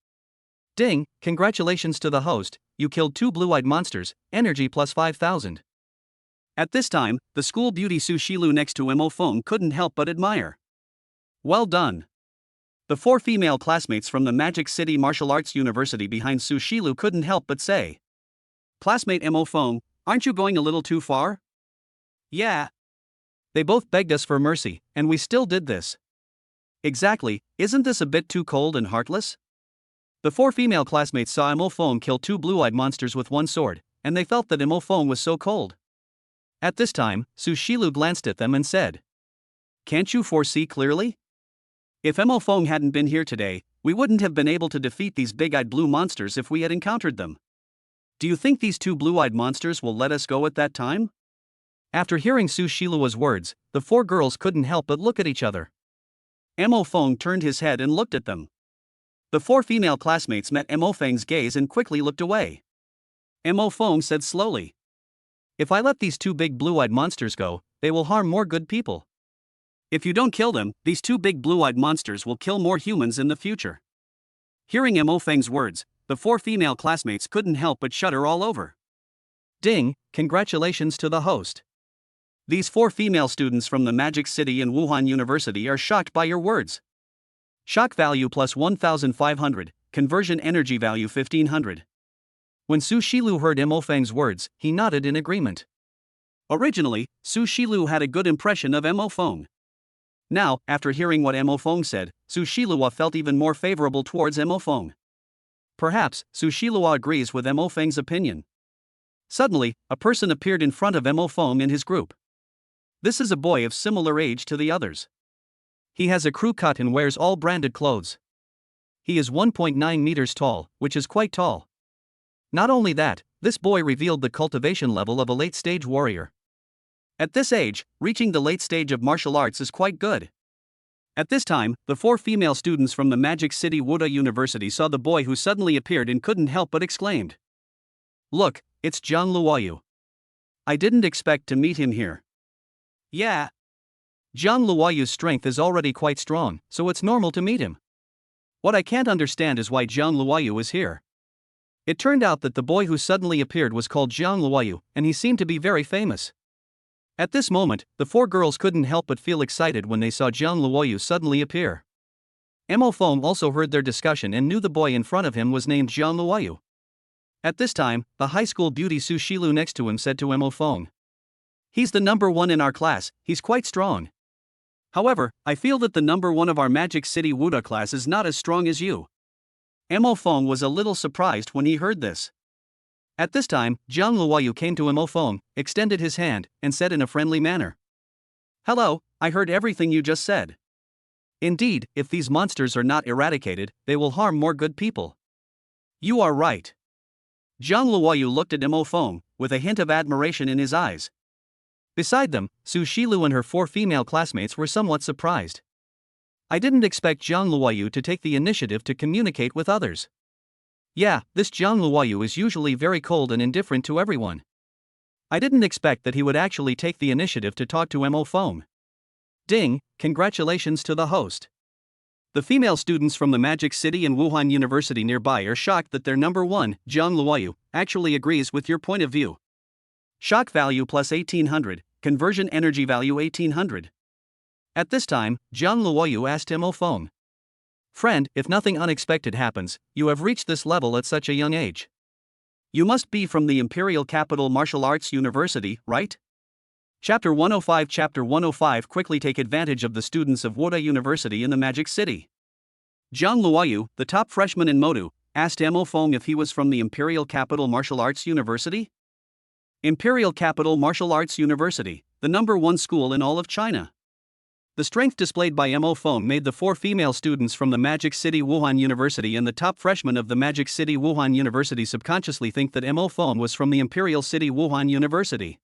Ding, congratulations to the host, you killed two blue-eyed monsters, energy plus 5,000. At this time, the school beauty Su Shilu next to Mo Feng couldn't help but admire. Well done. The four female classmates from the Magic City Martial Arts University behind Su Shilu couldn't help but say. Classmate Mo Feng, aren't you going a little too far? Yeah. They both begged us for mercy, and we still did this. Exactly, isn't this a bit too cold and heartless? The four female classmates saw Mo Feng kill two blue-eyed monsters with one sword, and they felt that Mo Feng was so cold. At this time, Su Shilu glanced at them and said, Can't you foresee clearly? If Mo Feng hadn't been here today, we wouldn't have been able to defeat these big-eyed blue monsters if we had encountered them. Do you think these two blue-eyed monsters will let us go at that time? After hearing Su Shilu's words, the four girls couldn't help but look at each other. Mo Feng turned his head and looked at them. The four female classmates met Mo Feng's gaze and quickly looked away. Mo Feng said slowly, If I let these two big blue-eyed monsters go, they will harm more good people. If you don't kill them, these two big blue-eyed monsters will kill more humans in the future. Hearing Mo Feng's words, the four female classmates couldn't help but shudder all over. Ding, congratulations to the host. These four female students from the Magic City and Wuhan University are shocked by your words. Shock value plus 1,500, conversion energy value 1,500. When Su Shilu heard Mo Feng's words, he nodded in agreement. Originally, Su Shilu had a good impression of Mo Feng. Now, after hearing what Mo Feng said, Su Shilu felt even more favorable towards Mo Feng. Perhaps, Su Shilu agrees with Mo Feng's opinion. Suddenly, a person appeared in front of Mo Feng and his group. This is a boy of similar age to the others. He has a crew cut and wears all branded clothes. He is 1.9 meters tall, which is quite tall. Not only that, this boy revealed the cultivation level of a late-stage warrior. At this age, reaching the late stage of martial arts is quite good. At this time, the four female students from the Magic City Wuda University saw the boy who suddenly appeared and couldn't help but exclaimed. Look, it's Zhang Luoyu. I didn't expect to meet him here. Yeah. Zhang Luoyu's strength is already quite strong, so it's normal to meet him. What I can't understand is why Zhang Luoyu is here. It turned out that the boy who suddenly appeared was called Zhang Luoyu, and he seemed to be very famous. At this moment, the four girls couldn't help but feel excited when they saw Zhang Luoyu suddenly appear. Mo Feng also heard their discussion and knew the boy in front of him was named Zhang Luoyu. At this time, the high school beauty Su Shilu next to him said to Mo Feng, He's the number one in our class, he's quite strong. However, I feel that the number one of our Magic City Wuda class is not as strong as you. Mo Feng was a little surprised when he heard this. At this time, Zhang Luoyu came to Mo Feng, extended his hand, and said in a friendly manner, Hello, I heard everything you just said. Indeed, if these monsters are not eradicated, they will harm more good people. You are right. Zhang Luoyu looked at Mo Feng, with a hint of admiration in his eyes. Beside them, Su Shilu and her four female classmates were somewhat surprised. I didn't expect Zhang Luoyu to take the initiative to communicate with others. Yeah, this Zhang Luoyu is usually very cold and indifferent to everyone. I didn't expect that he would actually take the initiative to talk to Mo Feng. Ding, congratulations to the host. The female students from the Magic City and Wuhan University nearby are shocked that their number one, Zhang Luoyu, actually agrees with your point of view. Shock value plus 1,800, conversion energy value 1,800. At this time, Zhang Luoyu asked Mo Feng, Friend, if nothing unexpected happens, you have reached this level at such a young age. You must be from the Imperial Capital Martial Arts University, right? Chapter 105 Chapter 105 Quickly take advantage of the students of Wuda University in the Magic City. Zhang Luoyu, the top freshman in Modu, asked Mo Feng if he was from the Imperial Capital Martial Arts University. Imperial Capital Martial Arts University, the number one school in all of China. The strength displayed by Mo Feng made the four female students from the Magic City Wuhan University and the top freshman of the Magic City Wuhan University subconsciously think that Mo Feng was from the Imperial City Wuhan University.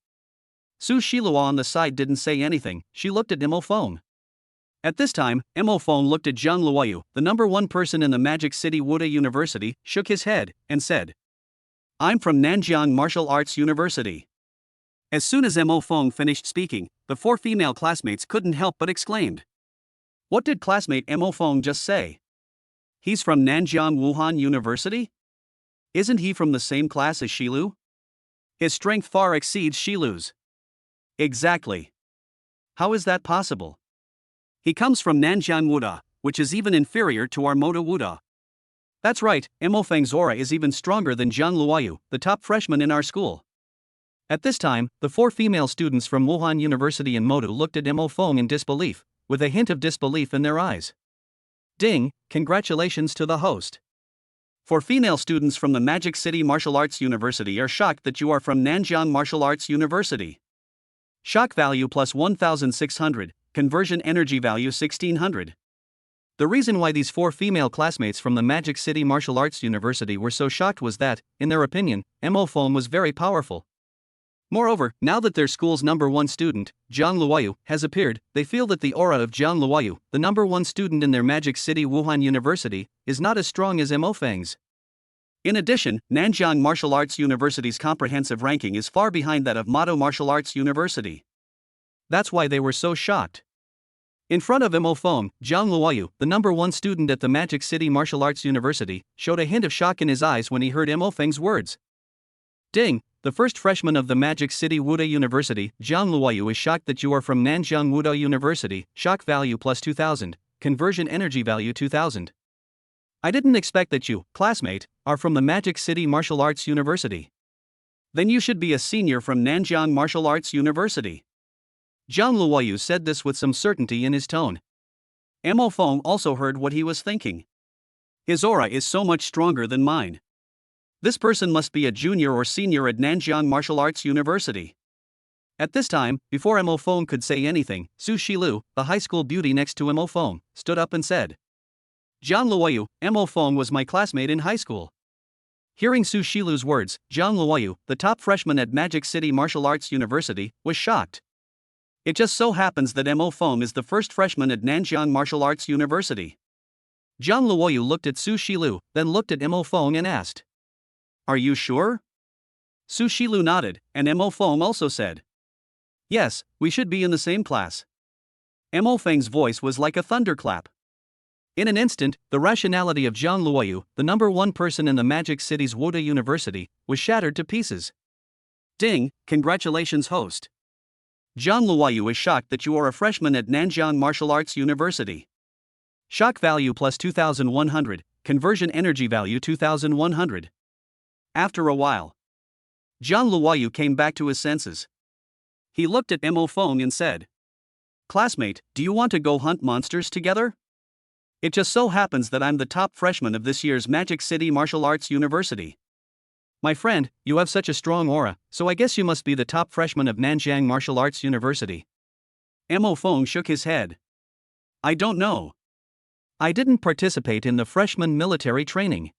Su Shilu on the side didn't say anything, she looked at Mo Feng. At this time, Mo Feng looked at Zhang Luoyu, the number one person in the Magic City Wuda University, shook his head, and said, I'm from Nanjiang Martial Arts University. As soon as Mo Feng finished speaking, the four female classmates couldn't help but exclaimed, What did classmate Mo Feng just say? He's from Nanjiang Wuhan University? Isn't he from the same class as Shilu? His strength far exceeds Shilu's. Exactly. How is that possible? He comes from Nanjiang Wuda, which is even inferior to our Moda Wuda. That's right, Mo Feng's aura is even stronger than Jiang Luoyu, the top freshman in our school. At this time, the 4 female students from Wuhan University in Modu looked at Mo Feng in disbelief, with a hint of disbelief in their eyes. Ding, congratulations to the host. 4 female students from the Magic City Martial Arts University are shocked that you are from Nanjiang Martial Arts University. Shock value plus 1,600, conversion energy value 1,600. The reason why these 4 female classmates from the Magic City Martial Arts University were so shocked was that, in their opinion, Mo Feng was very powerful. Moreover, now that their school's #1 student, Jiang Luoyu, has appeared, they feel that the aura of Jiang Luoyu, the #1 student in their Magic City Wuhan University, is not as strong as Mo Feng's. In addition, Nanjiang Martial Arts University's comprehensive ranking is far behind that of Mado Martial Arts University. That's why they were so shocked. In front of Mo Feng, Jiang Luoyu, the #1 student at the Magic City Martial Arts University, showed a hint of shock in his eyes when he heard Mo Feng's words. Ding, the first freshman of the Magic City Wuda University, Jiang Luoyu is shocked that you are from Nanjiang Wuda University, shock value plus 2,000, conversion energy value 2,000. I didn't expect that you, classmate, are from the Magic City Martial Arts University. Then you should be a senior from Nanjiang Martial Arts University. Jiang Luoyu said this with some certainty in his tone. Mo Feng also heard what he was thinking. His aura is so much stronger than mine. This person must be a junior or senior at Nanjiang Martial Arts University. At this time, before Mo Feng could say anything, Su Shilu, the high school beauty next to Mo Feng, stood up and said, Jiang Luoyu, Mo Feng was my classmate in high school. Hearing Su Shilu's words, Jiang Luoyu, the top freshman at Magic City Martial Arts University, was shocked. It just so happens that Mo Feng is the first freshman at Nanjiang Martial Arts University. Jiang Luoyu looked at Su Shilu, then looked at Mo Feng and asked, Are you sure? Su Shilu nodded, and Mo Feng also said, Yes, we should be in the same class. Mo Feng's voice was like a thunderclap. In an instant, the rationality of Jiang Luoyu, the #1 person in the Magic City's Wuda University, was shattered to pieces. Ding, congratulations host. Jiang Luoyu is shocked that you are a freshman at Nanjiang Martial Arts University. Shock value plus 2,100, conversion energy value 2,100. After a while, Jiang Luoyu came back to his senses. He looked at Mo Feng and said, Classmate, do you want to go hunt monsters together? It just so happens that I'm the top freshman of this year's Magic City Martial Arts University. My friend, you have such a strong aura, so I guess you must be the top freshman of Nanjiang Martial Arts University. Mo Feng shook his head. I don't know. I didn't participate in the freshman military training.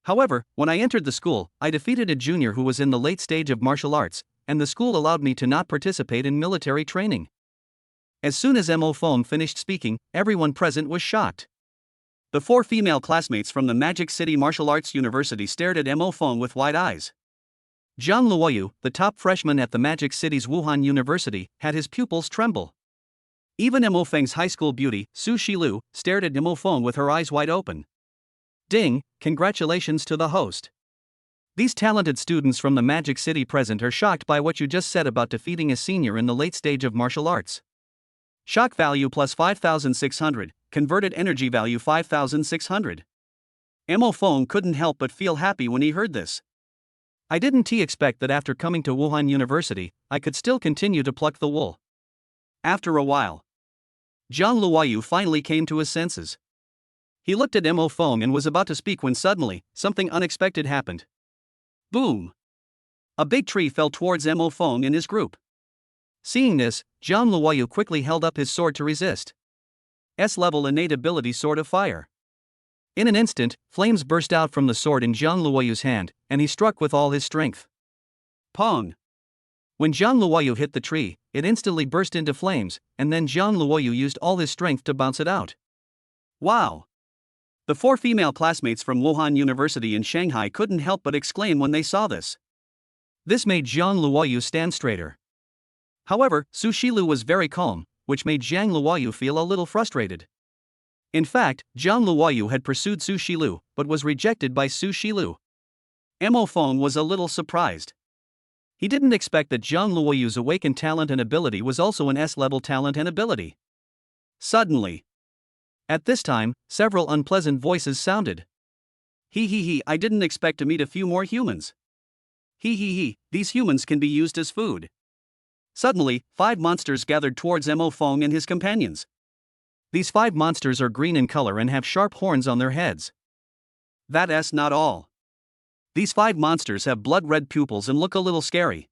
However, when I entered the school, I defeated a junior who was in the late stage of martial arts, and the school allowed me to not participate in military training. As soon as Mo Feng finished speaking, everyone present was shocked. The 4 female classmates from the Magic City Martial Arts University stared at Mo Feng with wide eyes. Jiang Luoyu, the top freshman at the Magic City's Wuhan University, had his pupils tremble. Even Mo Feng's high school beauty, Su Shilu, stared at Mo Feng with her eyes wide open. Ding, congratulations to the host. These talented students from the Magic City present are shocked by what you just said about defeating a senior in the late stage of martial arts. Shock value plus 5,600, converted energy value 5,600. Mo Feng couldn't help but feel happy when he heard this. I didn't expect that after coming to Wuhan University, I could still continue to pluck the wool. After a while, Jiang Luoyu finally came to his senses. He looked at Mo Feng and was about to speak when suddenly, something unexpected happened. Boom! A big tree fell towards Mo Feng and his group. Seeing this, Jiang Luoyu quickly held up his sword to resist. S-level innate ability Sword of Fire. In an instant, flames burst out from the sword in Jiang Luoyu's hand, and he struck with all his strength. Pong! When Jiang Luoyu hit the tree, it instantly burst into flames, and then Jiang Luoyu used all his strength to bounce it out. Wow! The 4 female classmates from Wuhan University in Shanghai couldn't help but exclaim when they saw this. This made Jiang Luoyu stand straighter. However, Su Shilu was very calm, which made Zhang Luoyu feel a little frustrated. In fact, Zhang Luoyu had pursued Su Shilu, but was rejected by Su Shilu. Mo Feng was a little surprised. He didn't expect that Zhang Luoyu's awakened talent and ability was also an S-level talent and ability. Suddenly, at this time, several unpleasant voices sounded. He, I didn't expect to meet a few more humans. He, these humans can be used as food. Suddenly, 5 monsters gathered towards Mo Feng and his companions. These 5 monsters are green in color and have sharp horns on their heads. That's not all. These 5 monsters have blood-red pupils and look a little scary.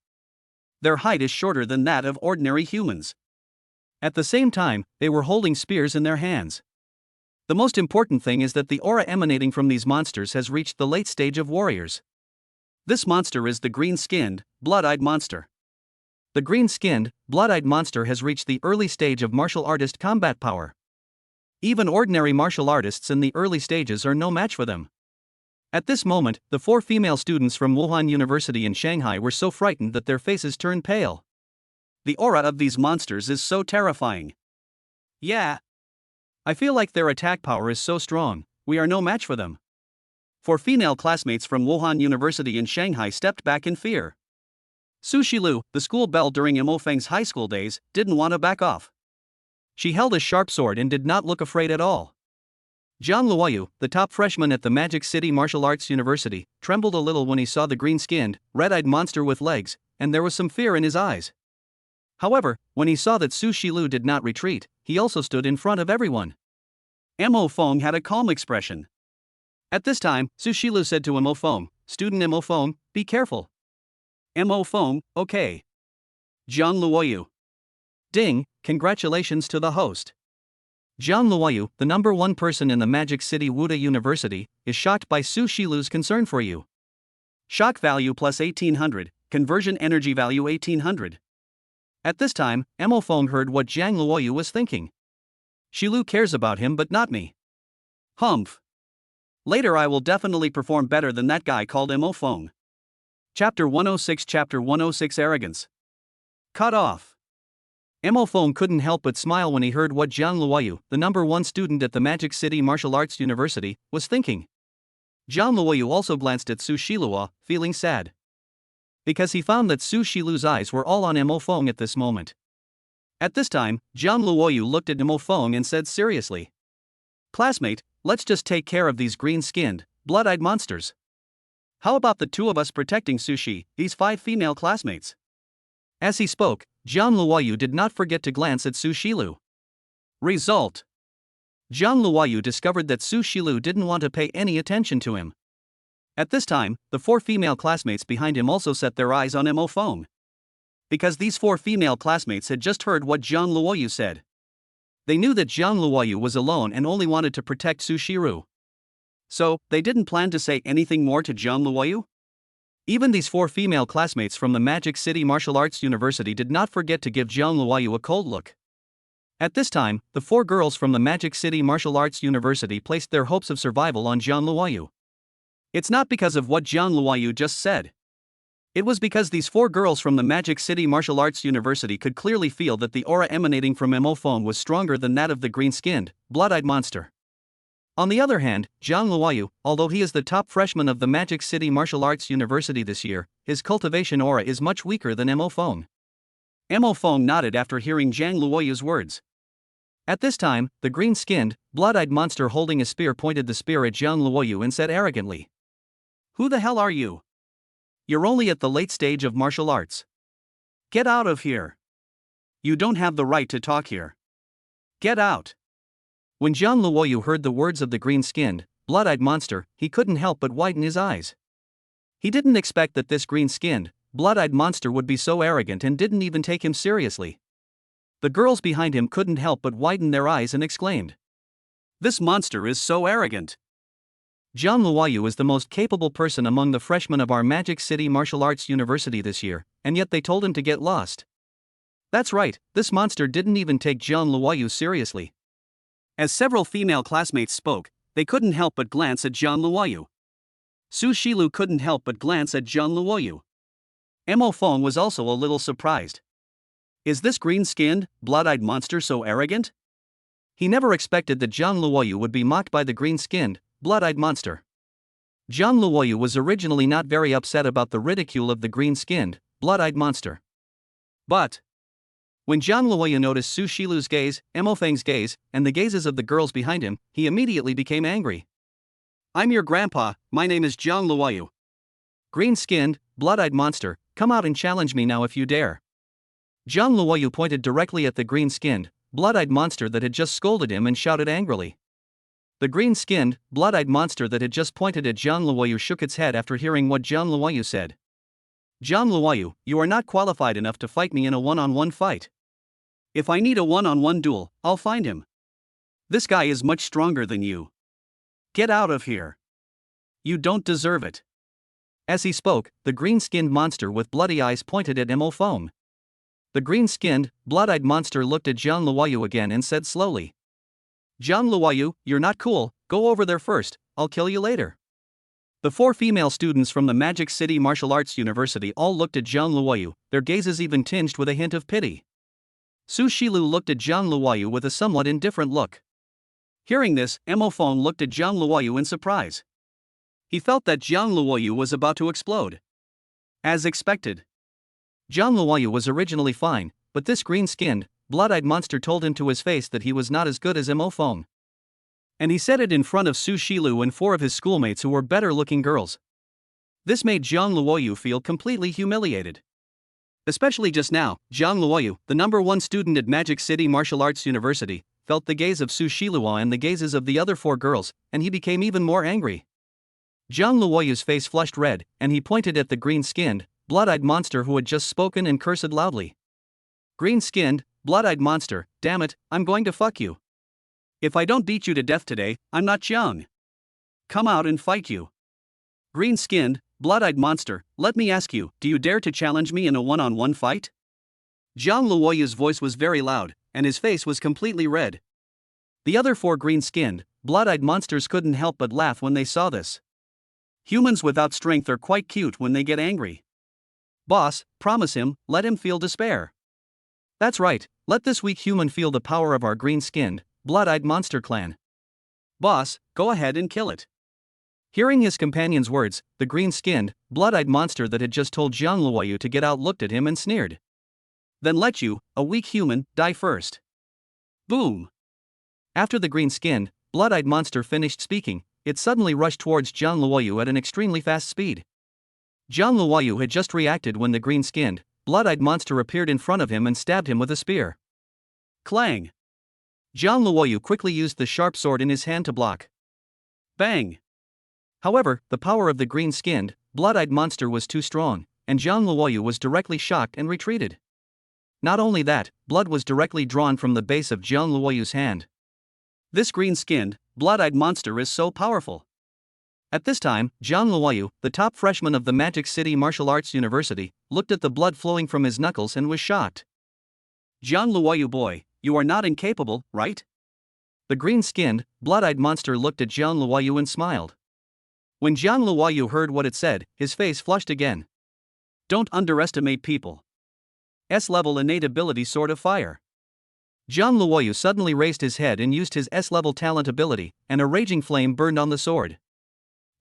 Their height is shorter than that of ordinary humans. At the same time, they were holding spears in their hands. The most important thing is that the aura emanating from these monsters has reached the late stage of warriors. This monster is the green-skinned, blood-eyed monster. The green-skinned, blood-eyed monster has reached the early stage of martial artist combat power. Even ordinary martial artists in the early stages are no match for them. At this moment, the 4 female students from Wuhan University in Shanghai were so frightened that their faces turned pale. The aura of these monsters is so terrifying. Yeah. I feel like their attack power is so strong, we are no match for them. 4 female classmates from Wuhan University in Shanghai stepped back in fear. Su Shilu, the school belle during Mo Feng's high school days, didn't want to back off. She held a sharp sword and did not look afraid at all. Zhang Luoyu, the top freshman at the Magic City Martial Arts University, trembled a little when he saw the green-skinned, red-eyed monster with legs, and there was some fear in his eyes. However, when he saw that Su Shilu did not retreat, he also stood in front of everyone. Mo Feng had a calm expression. At this time, Su Shilu said to Mo Feng, "Student Mo Feng, be careful." Mo Feng, okay. Zhang Luoyu. Ding, congratulations to the host. Zhang Luoyu, the number 1 person in the Magic City Wuda University, is shocked by Su Shilu's concern for you. Shock value plus 1800, conversion energy value 1800. At this time, Mo Feng heard what Zhang Luoyu was thinking. Shilu cares about him but not me. Humph. Later I will definitely perform better than that guy called Mo Feng. Chapter 106 Arrogance. Cut off. Mo Feng couldn't help but smile when he heard what Zhang Luoyu, the number 1 student at the Magic City Martial Arts University, was thinking. Zhang Luoyu also glanced at Su Shilu, feeling sad. Because he found that Su Shilu's eyes were all on Mo Feng at this moment. At this time, Zhang Luoyu looked at Mo Feng and said seriously, "Classmate, let's just take care of these green-skinned, blood-eyed monsters. How about the 2 of us protecting Sushi, these 5 female classmates?" As he spoke, Zhang Luoyu did not forget to glance at Su Shilu. Result. Zhang Luoyu discovered that Su Shilu didn't want to pay any attention to him. At this time, the 4 female classmates behind him also set their eyes on Mo Feng. Because these 4 female classmates had just heard what Zhang Luoyu said. They knew that Zhang Luoyu was alone and only wanted to protect Su Shilu. So, they didn't plan to say anything more to Zhang Luoyu? Even these 4 female classmates from the Magic City Martial Arts University did not forget to give Zhang Luoyu a cold look. At this time, the 4 girls from the Magic City Martial Arts University placed their hopes of survival on Zhang Luoyu. It's not because of what Zhang Luoyu just said. It was because these 4 girls from the Magic City Martial Arts University could clearly feel that the aura emanating from Mo Feng was stronger than that of the green-skinned, blood-eyed monster. On the other hand, Zhang Luoyu, although he is the top freshman of the Magic City Martial Arts University this year, his cultivation aura is much weaker than Mo Feng. Mo Feng nodded after hearing Zhang Luoyu's words. At this time, the green-skinned, blood-eyed monster holding a spear pointed the spear at Zhang Luoyu and said arrogantly, "Who the hell are you? You're only at the late stage of martial arts. Get out of here. You don't have the right to talk here. Get out." When Zhang Luoyu heard the words of the green-skinned, blood-eyed monster, he couldn't help but widen his eyes. He didn't expect that this green-skinned, blood-eyed monster would be so arrogant and didn't even take him seriously. The girls behind him couldn't help but widen their eyes and exclaimed, "This monster is so arrogant." Zhang Luoyu is the most capable person among the freshmen of our Magic City Martial Arts University this year, and yet they told him to get lost. That's right, this monster didn't even take Zhang Luoyu seriously. As several female classmates spoke, they couldn't help but glance at Zhang Luoyu. Su Shilu couldn't help but glance at Zhang Luoyu. Mo Feng was also a little surprised. Is this green-skinned, blood-eyed monster so arrogant? He never expected that Jiang Luoyu would be mocked by the green-skinned, blood-eyed monster. Jiang Luoyu was originally not very upset about the ridicule of the green-skinned, blood-eyed monster. But when Jiang Luoyu noticed Su Shilu's gaze, Mo Feng's gaze, and the gazes of the girls behind him, he immediately became angry. I'm your grandpa, my name is Jiang Luoyu. Green-skinned, blood-eyed monster, come out and challenge me now if you dare. Jiang Luoyu pointed directly at the green-skinned, blood-eyed monster that had just scolded him and shouted angrily. The green-skinned, blood-eyed monster that had just pointed at Jiang Luoyu shook its head after hearing what Jiang Luoyu said. Jiang Luoyu, you are not qualified enough to fight me in a one-on-one fight. If I need a one-on-one duel, I'll find him. This guy is much stronger than you. Get out of here. You don't deserve it. As he spoke, the green-skinned monster with bloody eyes pointed at Mo Feng. The green-skinned, blood-eyed monster looked at Jiang Luoyu again and said slowly, Jiang Luoyu, you're not cool, go over there first, I'll kill you later. The 4 female students from the Magic City Martial Arts University all looked at Jiang Luoyu, their gazes even tinged with a hint of pity. Su Shilu looked at Jiang Luoyu with a somewhat indifferent look. Hearing this, Mo Feng looked at Jiang Luoyu in surprise. He felt that Jiang Luoyu was about to explode. As expected. Jiang Luoyu was originally fine, but this green-skinned, blood-eyed monster told him to his face that he was not as good as Mo Feng. And he said it in front of Su Shilu and 4 of his schoolmates who were better-looking girls. This made Jiang Luoyu feel completely humiliated. Especially just now, Jiang Luoyu, the number 1 student at Magic City Martial Arts University, felt the gaze of Su Shilu and the gazes of the other 4 girls, and he became even more angry. Jiang Luoyu's face flushed red, and he pointed at the green-skinned, blood-eyed monster who had just spoken and cursed loudly. Green-skinned, blood-eyed monster, damn it, I'm going to fuck you. If I don't beat you to death today, I'm not Jiang. Come out and fight you. Green-skinned, blood-eyed monster, let me ask you, do you dare to challenge me in a one-on-one fight? Jiang Luoyu's voice was very loud, and his face was completely red. The other 4 green-skinned, blood-eyed monsters couldn't help but laugh when they saw this. Humans without strength are quite cute when they get angry. Boss, promise him, let him feel despair. That's right, let this weak human feel the power of our green-skinned, blood-eyed monster clan. Boss, go ahead and kill it. Hearing his companion's words, the green-skinned, blood-eyed monster that had just told Jiang Luoyu to get out looked at him and sneered. Then let you, a weak human, die first. Boom. After the green-skinned, blood-eyed monster finished speaking, it suddenly rushed towards Jiang Luoyu at an extremely fast speed. Jiang Luoyu had just reacted when the green-skinned, blood-eyed monster appeared in front of him and stabbed him with a spear. Clang. Jiang Luoyu quickly used the sharp sword in his hand to block. Bang. However, the power of the green-skinned, blood-eyed monster was too strong, and Jiang Luoyu was directly shocked and retreated. Not only that, blood was directly drawn from the base of Jiang Luoyu's hand. This green-skinned, blood-eyed monster is so powerful. At this time, Jiang Luoyu, the top freshman of the Magic City Martial Arts University, looked at the blood flowing from his knuckles and was shocked. Jiang Luoyu boy, you are not incapable, right? The green-skinned, blood-eyed monster looked at Jiang Luoyu and smiled. When Jiang Luoyu heard what it said, his face flushed again. Don't underestimate people. S-level innate ability Sword of Fire. Jiang Luoyu suddenly raised his head and used his S-level talent ability, and a raging flame burned on the sword.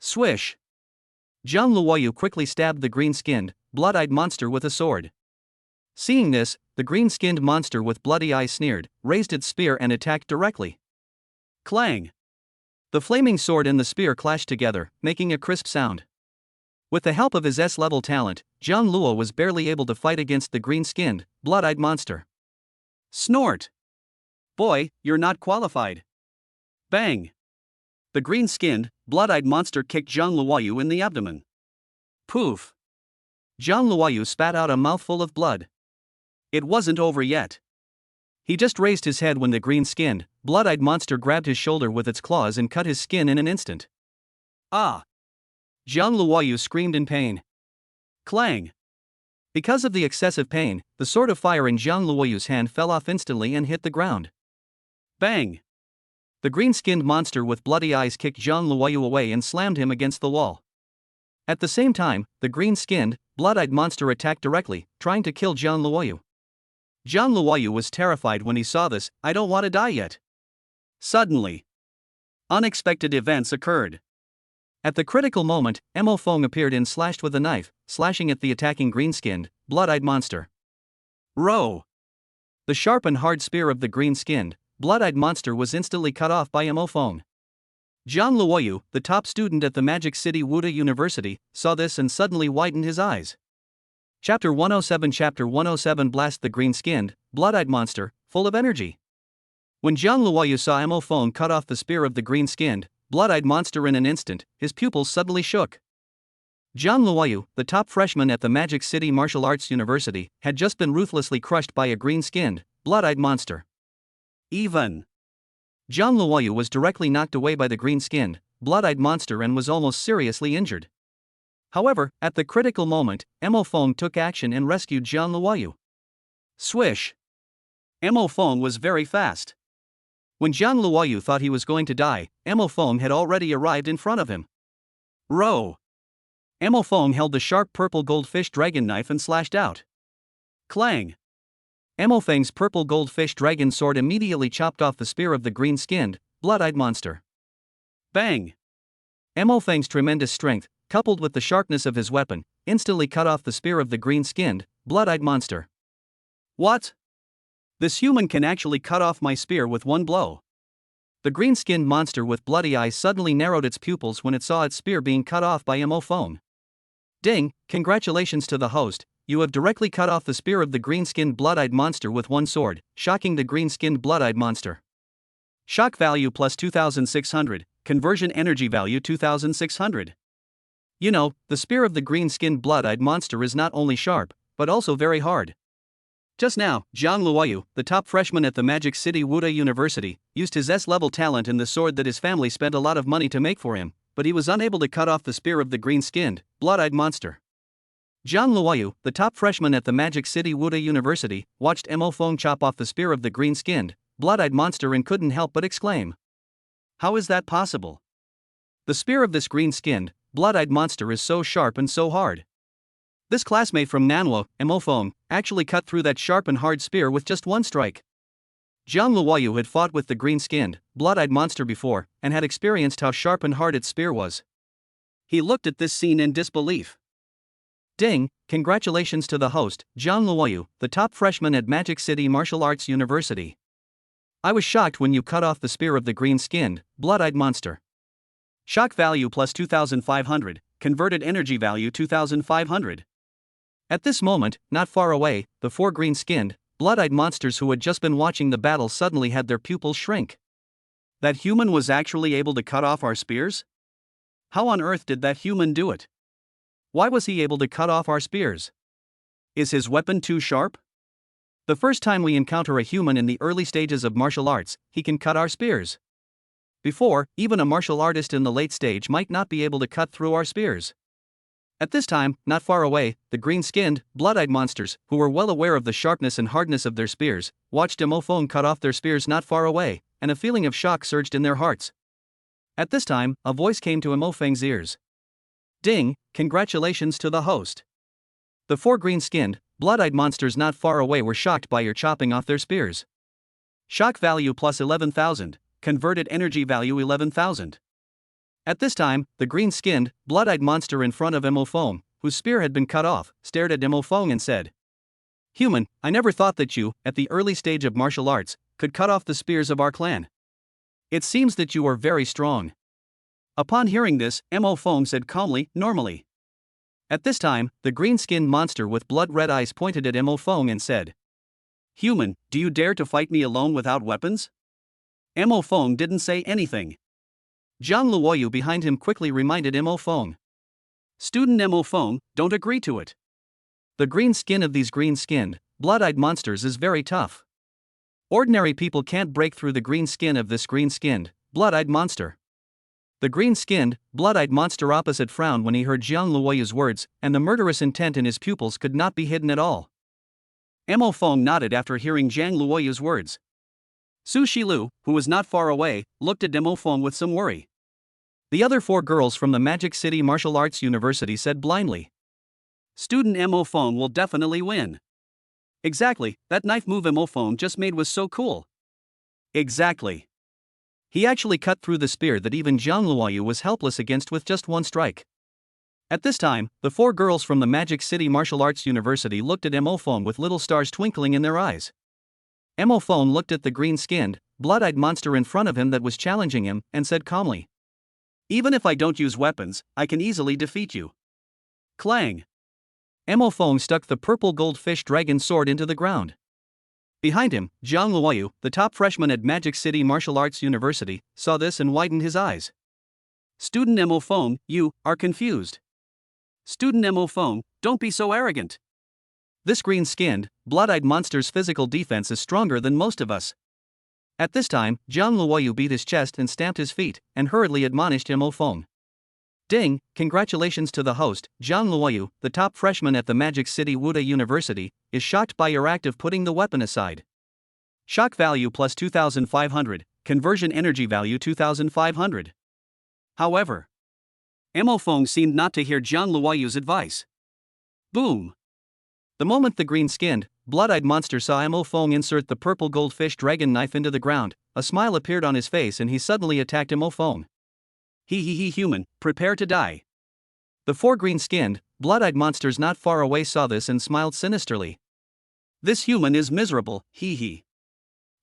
Swish. Jiang Luoyu quickly stabbed the green-skinned, blood-eyed monster with a sword. Seeing this, the green-skinned monster with bloody eyes sneered, raised its spear and attacked directly. Clang. The flaming sword and the spear clashed together, making a crisp sound. With the help of his S-level talent, Jiang Luo was barely able to fight against the green-skinned, blood-eyed monster. Snort. Boy, you're not qualified. Bang. The green-skinned, blood-eyed monster kicked Jiang Luoyu in the abdomen. Poof. Jiang Luoyu spat out a mouthful of blood. It wasn't over yet. He just raised his head when the green-skinned, blood-eyed monster grabbed his shoulder with its claws and cut his skin in an instant. Ah! Jiang Luoyu screamed in pain. Clang! Because of the excessive pain, the sword of fire in Jiang Luoyu's hand fell off instantly and hit the ground. Bang! The green-skinned monster with bloody eyes kicked Jiang Luoyu away and slammed him against the wall. At the same time, the green-skinned, blood-eyed monster attacked directly, trying to kill Jiang Luoyu. Jiang Luoyu was terrified when he saw this. I don't want to die yet. Suddenly, unexpected events occurred. At the critical moment, Mo Feng appeared and slashed with a knife, slashing at the attacking green-skinned, blood-eyed monster. Row! The sharp and hard spear of the green-skinned, blood-eyed monster was instantly cut off by Mo Feng. Jiang Luoyu, the top student at the Magic City Wuda University, saw this and suddenly widened his eyes. Chapter 107 Blast the green-skinned, blood-eyed monster, full of energy. When Jiang Luoyu saw Mo Feng cut off the spear of the green-skinned, blood-eyed monster in an instant, his pupils suddenly shook. Jiang Luoyu, the top freshman at the Magic City Martial Arts University, had just been ruthlessly crushed by a green-skinned, blood-eyed monster. Even Jiang Luoyu was directly knocked away by the green-skinned, blood-eyed monster and was almost seriously injured. However, at the critical moment, Mo Feng took action and rescued Jiang Luoyu. Swish! Mo Feng was very fast. When Jiang Luoyu thought he was going to die, Mo Feng had already arrived in front of him. Row! Mo Feng held the sharp purple goldfish dragon knife and slashed out. Clang! Mo Feng's purple goldfish dragon sword immediately chopped off the spear of the green-skinned, blood-eyed monster. Bang! Mo Feng's tremendous strength, coupled with the sharpness of his weapon, instantly cut off the spear of the green-skinned, blood-eyed monster. What? This human can actually cut off my spear with one blow. The green-skinned monster with bloody eyes suddenly narrowed its pupils when it saw its spear being cut off by Mo Feng. Ding, congratulations to the host, you have directly cut off the spear of the green-skinned blood-eyed monster with one sword, shocking the green-skinned blood-eyed monster. Shock value plus 2600, conversion energy value 2600. You know, the spear of the green-skinned blood-eyed monster is not only sharp, but also very hard. Just now, Jiang Luoyu, the top freshman at the Magic City Wuda University, used his S-level talent in the sword that his family spent a lot of money to make for him, but he was unable to cut off the spear of the green-skinned, blood-eyed monster. Jiang Luoyu, the top freshman at the Magic City Wuda University, watched Mo Feng chop off the spear of the green-skinned, blood-eyed monster and couldn't help but exclaim. How is that possible? The spear of this green-skinned, blood-eyed monster is so sharp and so hard. This classmate from Nanwo, Mo Feng, actually cut through that sharp and hard spear with just one strike. Jiang Luoyu had fought with the green-skinned, blood-eyed monster before, and had experienced how sharp and hard its spear was. He looked at this scene in disbelief. Ding, congratulations to the host, Jiang Luoyu, the top freshman at Magic City Martial Arts University. I was shocked when you cut off the spear of the green-skinned, blood-eyed monster. Shock value plus 2500, converted energy value 2500. At this moment, not far away, the four green-skinned, blood-eyed monsters who had just been watching the battle suddenly had their pupils shrink. That human was actually able to cut off our spears? How on earth did that human do it? Why was he able to cut off our spears? Is his weapon too sharp? The first time we encounter a human in the early stages of martial arts, he can cut our spears. Before, even a martial artist in the late stage might not be able to cut through our spears. At this time, not far away, the green-skinned, blood-eyed monsters, who were well aware of the sharpness and hardness of their spears, watched Mo Feng cut off their spears not far away, and a feeling of shock surged in their hearts. At this time, a voice came to Mo Feng's ears. Ding, congratulations to the host. The four green-skinned, blood-eyed monsters not far away were shocked by your chopping off their spears. Shock value plus 11,000, converted energy value 11,000. At this time, the green-skinned, blood-eyed monster in front of Mo Feng, whose spear had been cut off, stared at Mo Feng and said, Human, I never thought that you, at the early stage of martial arts, could cut off the spears of our clan. It seems that you are very strong. Upon hearing this, Mo Feng said calmly, normally. At this time, the green-skinned monster with blood-red eyes pointed at Mo Feng and said, Human, do you dare to fight me alone without weapons? Mo Feng didn't say anything. Jiang Luoyu behind him quickly reminded Mo Feng. Student Mo Feng, don't agree to it. The green skin of these green-skinned, blood-eyed monsters is very tough. Ordinary people can't break through the green skin of this green-skinned, blood-eyed monster. The green-skinned, blood-eyed monster opposite frowned when he heard Jiang Luoyu's words, and the murderous intent in his pupils could not be hidden at all. Mo Feng nodded after hearing Jiang Luoyu's words. Su Shilu, who was not far away, looked at Mo Feng with some worry. The other four girls from the Magic City Martial Arts University said blindly, Student Mo Feng will definitely win. Exactly, that knife move Emophone just made was so cool. Exactly. He actually cut through the spear that even Jiang Luoyu was helpless against with just one strike. At this time, the four girls from the Magic City Martial Arts University looked at Emophone with little stars twinkling in their eyes. Emophone looked at the green-skinned, blood-eyed monster in front of him that was challenging him, and said calmly, "Even if I don't use weapons, I can easily defeat you." Clang! Emophone stuck the purple goldfish dragon sword into the ground. Behind him, Jiang Luoyu, the top freshman at Magic City Martial Arts University, saw this and widened his eyes. "Student Emophone, you are confused. Student Emophone, don't be so arrogant. This green-skinned, blood-eyed monster's physical defense is stronger than most of us." At this time, Jiang Luoyu beat his chest and stamped his feet, and hurriedly admonished Emophone. "Ding, congratulations to the host. Jiang Luoyu, the top freshman at the Magic City Wuda University, is shocked by your act of putting the weapon aside. Shock value plus 2,500, conversion energy value 2,500. However, Emophone seemed not to hear Jiang Luoyu's advice. Boom! The moment the green-skinned, blood-eyed monster saw Emophone insert the purple goldfish dragon knife into the ground, a smile appeared on his face and he suddenly attacked Emophone. He human, prepare to die." The four green-skinned, blood-eyed monsters not far away saw this and smiled sinisterly. "This human is miserable, he.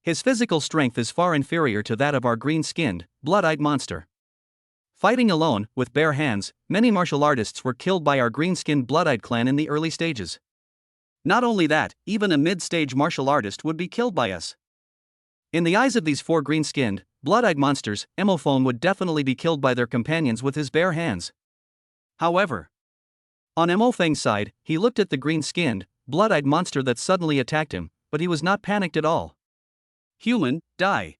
His physical strength is far inferior to that of our green-skinned, blood-eyed monster. Fighting alone, with bare hands, many martial artists were killed by our green-skinned blood-eyed clan in the early stages. Not only that, even a mid-stage martial artist would be killed by us." In the eyes of these four green-skinned, blood-eyed monsters, Emophone would definitely be killed by their companions with his bare hands. However, on Emophone's side, he looked at the green-skinned, blood-eyed monster that suddenly attacked him, but he was not panicked at all. "Human, die."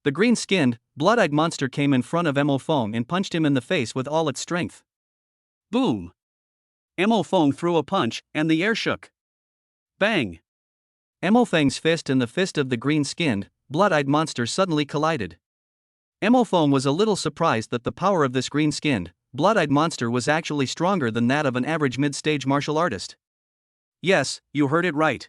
The green-skinned, blood-eyed monster came in front of Emophone and punched him in the face with all its strength. Boom! Emophone threw a punch, and the air shook. Bang! Emophone's fist and the fist of the green-skinned, blood-eyed monster suddenly collided. Emophone was a little surprised that the power of this green-skinned, blood-eyed monster was actually stronger than that of an average mid-stage martial artist. Yes, you heard it right.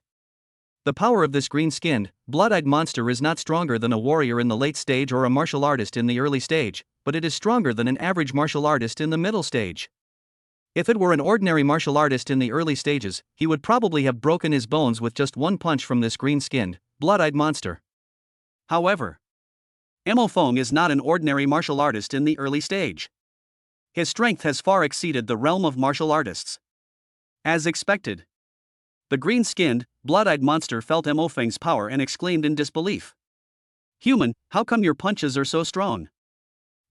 The power of this green-skinned, blood-eyed monster is not stronger than a warrior in the late stage or a martial artist in the early stage, but it is stronger than an average martial artist in the middle stage. If it were an ordinary martial artist in the early stages, he would probably have broken his bones with just one punch from this green-skinned, blood-eyed monster. However, Emophone is not an ordinary martial artist in the early stage. His strength has far exceeded the realm of martial artists. As expected, the green-skinned, blood-eyed monster felt Emophone's power and exclaimed in disbelief. "Human, how come your punches are so strong?"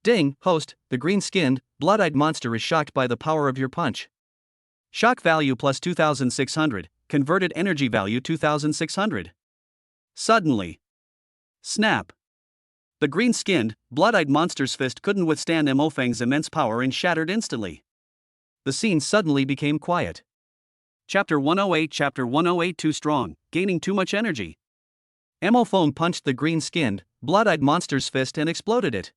"Ding, host, the green-skinned, blood-eyed monster is shocked by the power of your punch. Shock value plus 2,600, converted energy value 2,600. Suddenly, snap! The green-skinned, blood-eyed monster's fist couldn't withstand Emophone's immense power and shattered instantly. The scene suddenly became quiet. Chapter 108 Chapter 108 Too strong, gaining too much energy. Emophone punched the green-skinned, blood-eyed monster's fist and exploded it.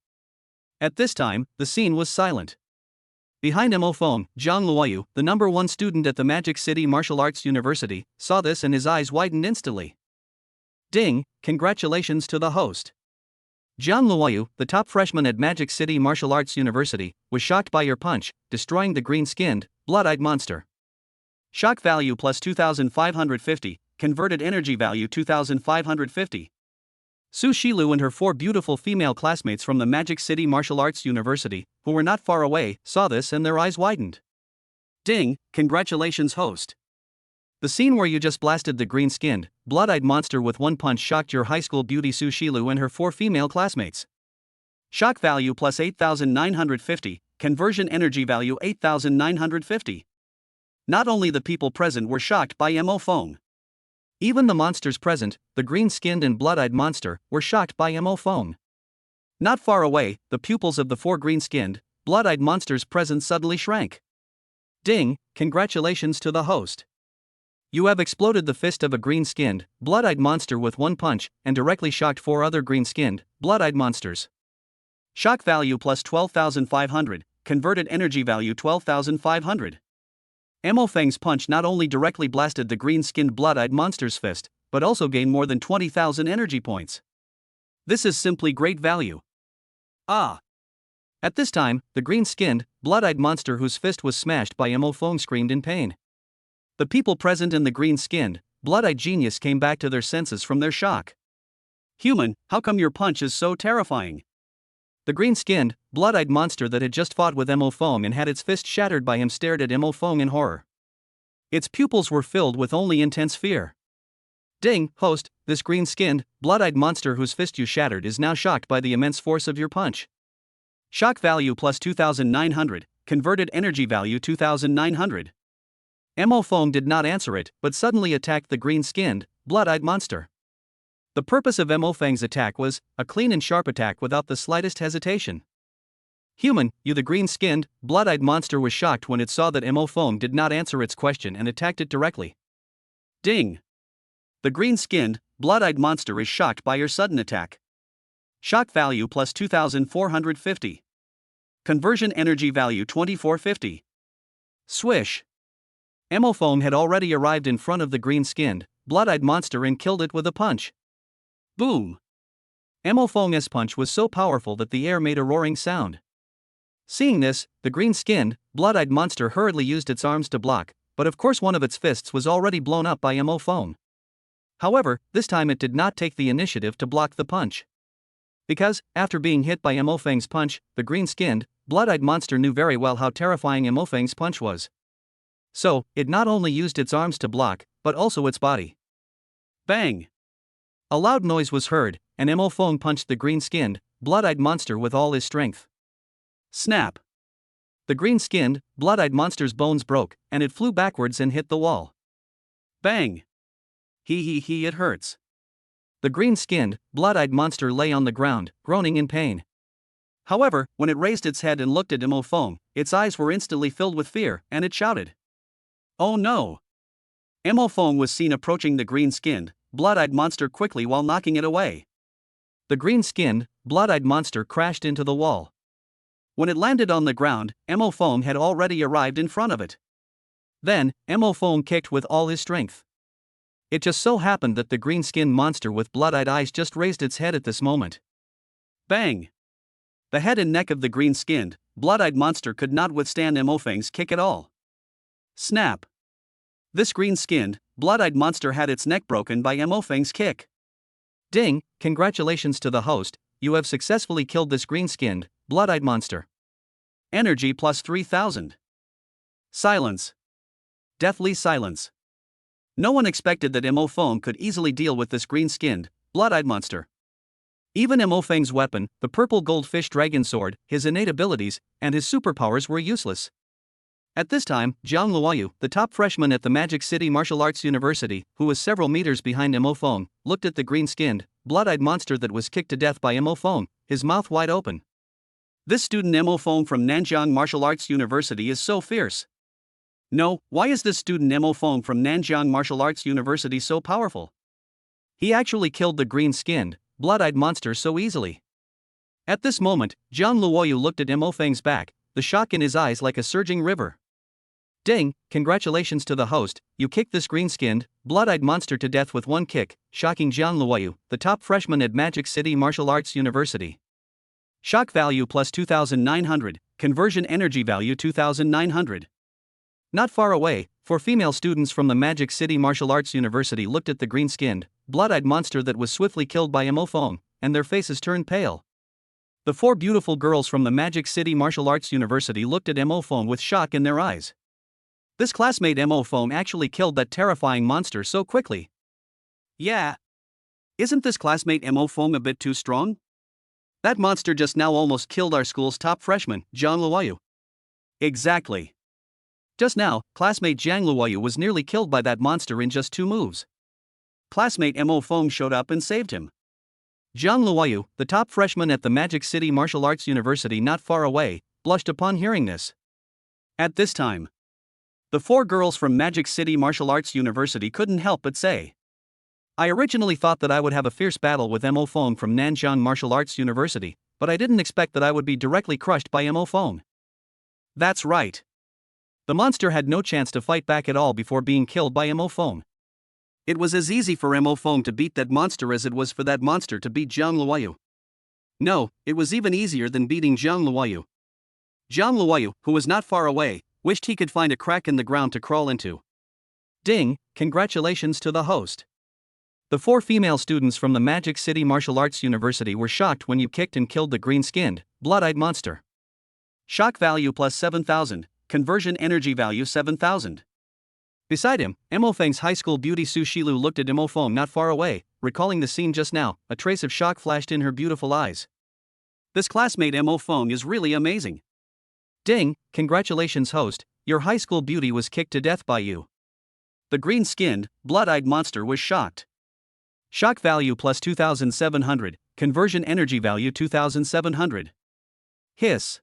At this time, the scene was silent. Behind Emophone, Jiang Luoyu, the #1 student at the Magic City Martial Arts University, saw this and his eyes widened instantly. Ding, congratulations to the host. Jiang Luoyu, the top freshman at Magic City Martial Arts University, was shocked by your punch, destroying the green-skinned, blood-eyed monster. Shock value plus 2,550, converted energy value 2,550. Su Shilu and her 4 beautiful female classmates from the Magic City Martial Arts University, who were not far away, saw this and their eyes widened. Ding, congratulations host. The scene where you just blasted the green-skinned, blood-eyed monster with one punch shocked your high school beauty Su Shilu and her 4 female classmates. Shock value plus 8,950, conversion energy value 8,950. Not only the people present were shocked by Emophone. Even the monsters present, the green-skinned and blood-eyed monster, were shocked by Emophone. Not far away, the pupils of the 4 green-skinned, blood-eyed monsters present suddenly shrank. Ding, congratulations to the host. You have exploded the fist of a green-skinned, blood-eyed monster with one punch, and directly shocked 4 other green-skinned, blood-eyed monsters. Shock value plus 12,500, converted energy value 12,500. Mo Feng's punch not only directly blasted the green-skinned blood-eyed monster's fist, but also gained more than 20,000 energy points. This is simply great value. Ah! At this time, the green-skinned, blood-eyed monster whose fist was smashed by Mo Feng screamed in pain. The people present in the green-skinned, blood-eyed genius came back to their senses from their shock. Human, how come your punch is so terrifying? The green-skinned, blood-eyed monster that had just fought with Mo Feng and had its fist shattered by him stared at Mo Feng in horror. Its pupils were filled with only intense fear. Ding, host, this green-skinned, blood-eyed monster whose fist you shattered is now shocked by the immense force of your punch. Shock value plus 2,900, converted energy value 2,900. Mo Feng did not answer it, but suddenly attacked the green-skinned, blood-eyed monster. The purpose of Mo Feng's attack was a clean and sharp attack without the slightest hesitation. Human, you the green-skinned, blood-eyed monster was shocked when it saw that Mo Feng did not answer its question and attacked it directly. Ding! The green-skinned, blood-eyed monster is shocked by your sudden attack. Shock value plus 2,450. Conversion energy value 2,450. Swish! Mo Feng had already arrived in front of the green-skinned, blood-eyed monster and killed it with a punch. Boom! Mo Feng's punch was so powerful that the air made a roaring sound. Seeing this, the green-skinned, blood-eyed monster hurriedly used its arms to block, but of course one of its fists was already blown up by Mo Feng. However, this time it did not take the initiative to block the punch. Because, after being hit by Mo Feng's punch, the green-skinned, blood-eyed monster knew very well how terrifying Mo Feng's punch was. So, it not only used its arms to block, but also its body. Bang! A loud noise was heard, and Mo Feng punched the green-skinned, blood-eyed monster with all his strength. Snap! The green-skinned, blood-eyed monster's bones broke, and it flew backwards and hit the wall. Bang! It hurts. The green-skinned, blood-eyed monster lay on the ground, groaning in pain. However, when it raised its head and looked at Mo Feng, its eyes were instantly filled with fear, and it shouted. Oh no! Mo Feng was seen approaching the green-skinned, blood-eyed monster quickly while knocking it away. The green-skinned, blood-eyed monster crashed into the wall. When it landed on the ground, Mo Feng had already arrived in front of it. Then, Mo Feng kicked with all his strength. It just so happened that the green-skinned monster with blood-eyed eyes just raised its head at this moment. Bang! The head and neck of the green-skinned, blood-eyed monster could not withstand Mo Feng's kick at all. Snap! This green-skinned, blood-eyed monster had its neck broken by Mo Feng's kick. Ding! Congratulations to the host, you have successfully killed this green-skinned, blood-eyed monster. Energy plus 3,000. Silence. Deathly silence. No one expected that Mo Feng could easily deal with this green-skinned, blood-eyed monster. Even Mo Feng's weapon, the purple goldfish dragon sword, his innate abilities, and his superpowers were useless. At this time, Jiang Luoyu, the top freshman at the Magic City Martial Arts University, who was several meters behind Mo Feng, looked at the green-skinned, blood-eyed monster that was kicked to death by Mo Feng, his mouth wide open. This student Mo Feng from Nanjiang Martial Arts University is so fierce. No, why is this student Mo Feng from Nanjiang Martial Arts University so powerful? He actually killed the green-skinned, blood-eyed monster so easily. At this moment, Jiang Luoyu looked at Mo Feng's back, the shock in his eyes like a surging river. Ding! Congratulations to the host, you kicked this green-skinned, blood-eyed monster to death with one kick, shocking Jiang Luoyu, the top freshman at Magic City Martial Arts University. Shock value plus 2,900, conversion energy value 2,900. Not far away, 4 female students from the Magic City Martial Arts University looked at the green-skinned, blood-eyed monster that was swiftly killed by Mo Feng, and their faces turned pale. The 4 beautiful girls from the Magic City Martial Arts University looked at Mo Feng with shock in their eyes. This classmate Mo Feng actually killed that terrifying monster so quickly. Yeah. Isn't this classmate Mo Feng a bit too strong? That monster just now almost killed our school's top freshman, Jiang Luoyu. Exactly. Just now, classmate Jiang Luoyu was nearly killed by that monster in just 2 moves. Classmate Mo Feng showed up and saved him. Jiang Luoyu, the top freshman at the Magic City Martial Arts University not far away, blushed upon hearing this. At this time, the 4 girls from Magic City Martial Arts University couldn't help but say, I originally thought that I would have a fierce battle with Mo Feng from Nanjiang Martial Arts University, but I didn't expect that I would be directly crushed by Mo Feng. That's right. The monster had no chance to fight back at all before being killed by Mo Fong. It was as easy for Mo Fong to beat that monster as it was for that monster to beat Zhang Luoyu. No, it was even easier than beating Zhang Luoyu. Zhang Luoyu, who was not far away, wished he could find a crack in the ground to crawl into. Ding, congratulations to the host. The 4 female students from the Magic City Martial Arts University were shocked when you kicked and killed the green-skinned, blood-eyed monster. Shock value plus 7,000, conversion energy value 7,000. Beside him, Mo Feng's high school beauty Su Shilu looked at Mo Feng not far away, recalling the scene just now. A trace of shock flashed in her beautiful eyes. This classmate Mo Feng is really amazing. Ding, congratulations host, your high school beauty was kicked to death by you. The green-skinned, blood-eyed monster was shocked. Shock value plus 2,700, conversion energy value 2,700. Hiss.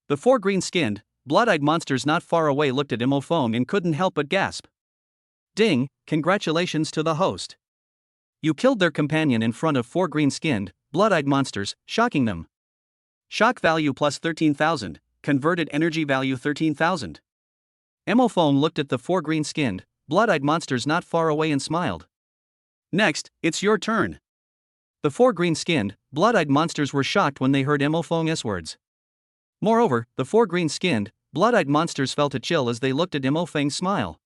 The 4 green-skinned, blood-eyed monsters not far away looked at Mo Feng and couldn't help but gasp. Ding, congratulations to the host. You killed their companion in front of 4 green-skinned, blood-eyed monsters, shocking them. Shock value plus 13,000, converted energy value 13,000. Mo Feng looked at the 4 green-skinned, blood-eyed monsters not far away and smiled. Next, it's your turn. The 4 green-skinned, blood-eyed monsters were shocked when they heard Mo Feng's words. Moreover, the 4 green-skinned, blood-eyed monsters felt a chill as they looked at Mo Feng's smile.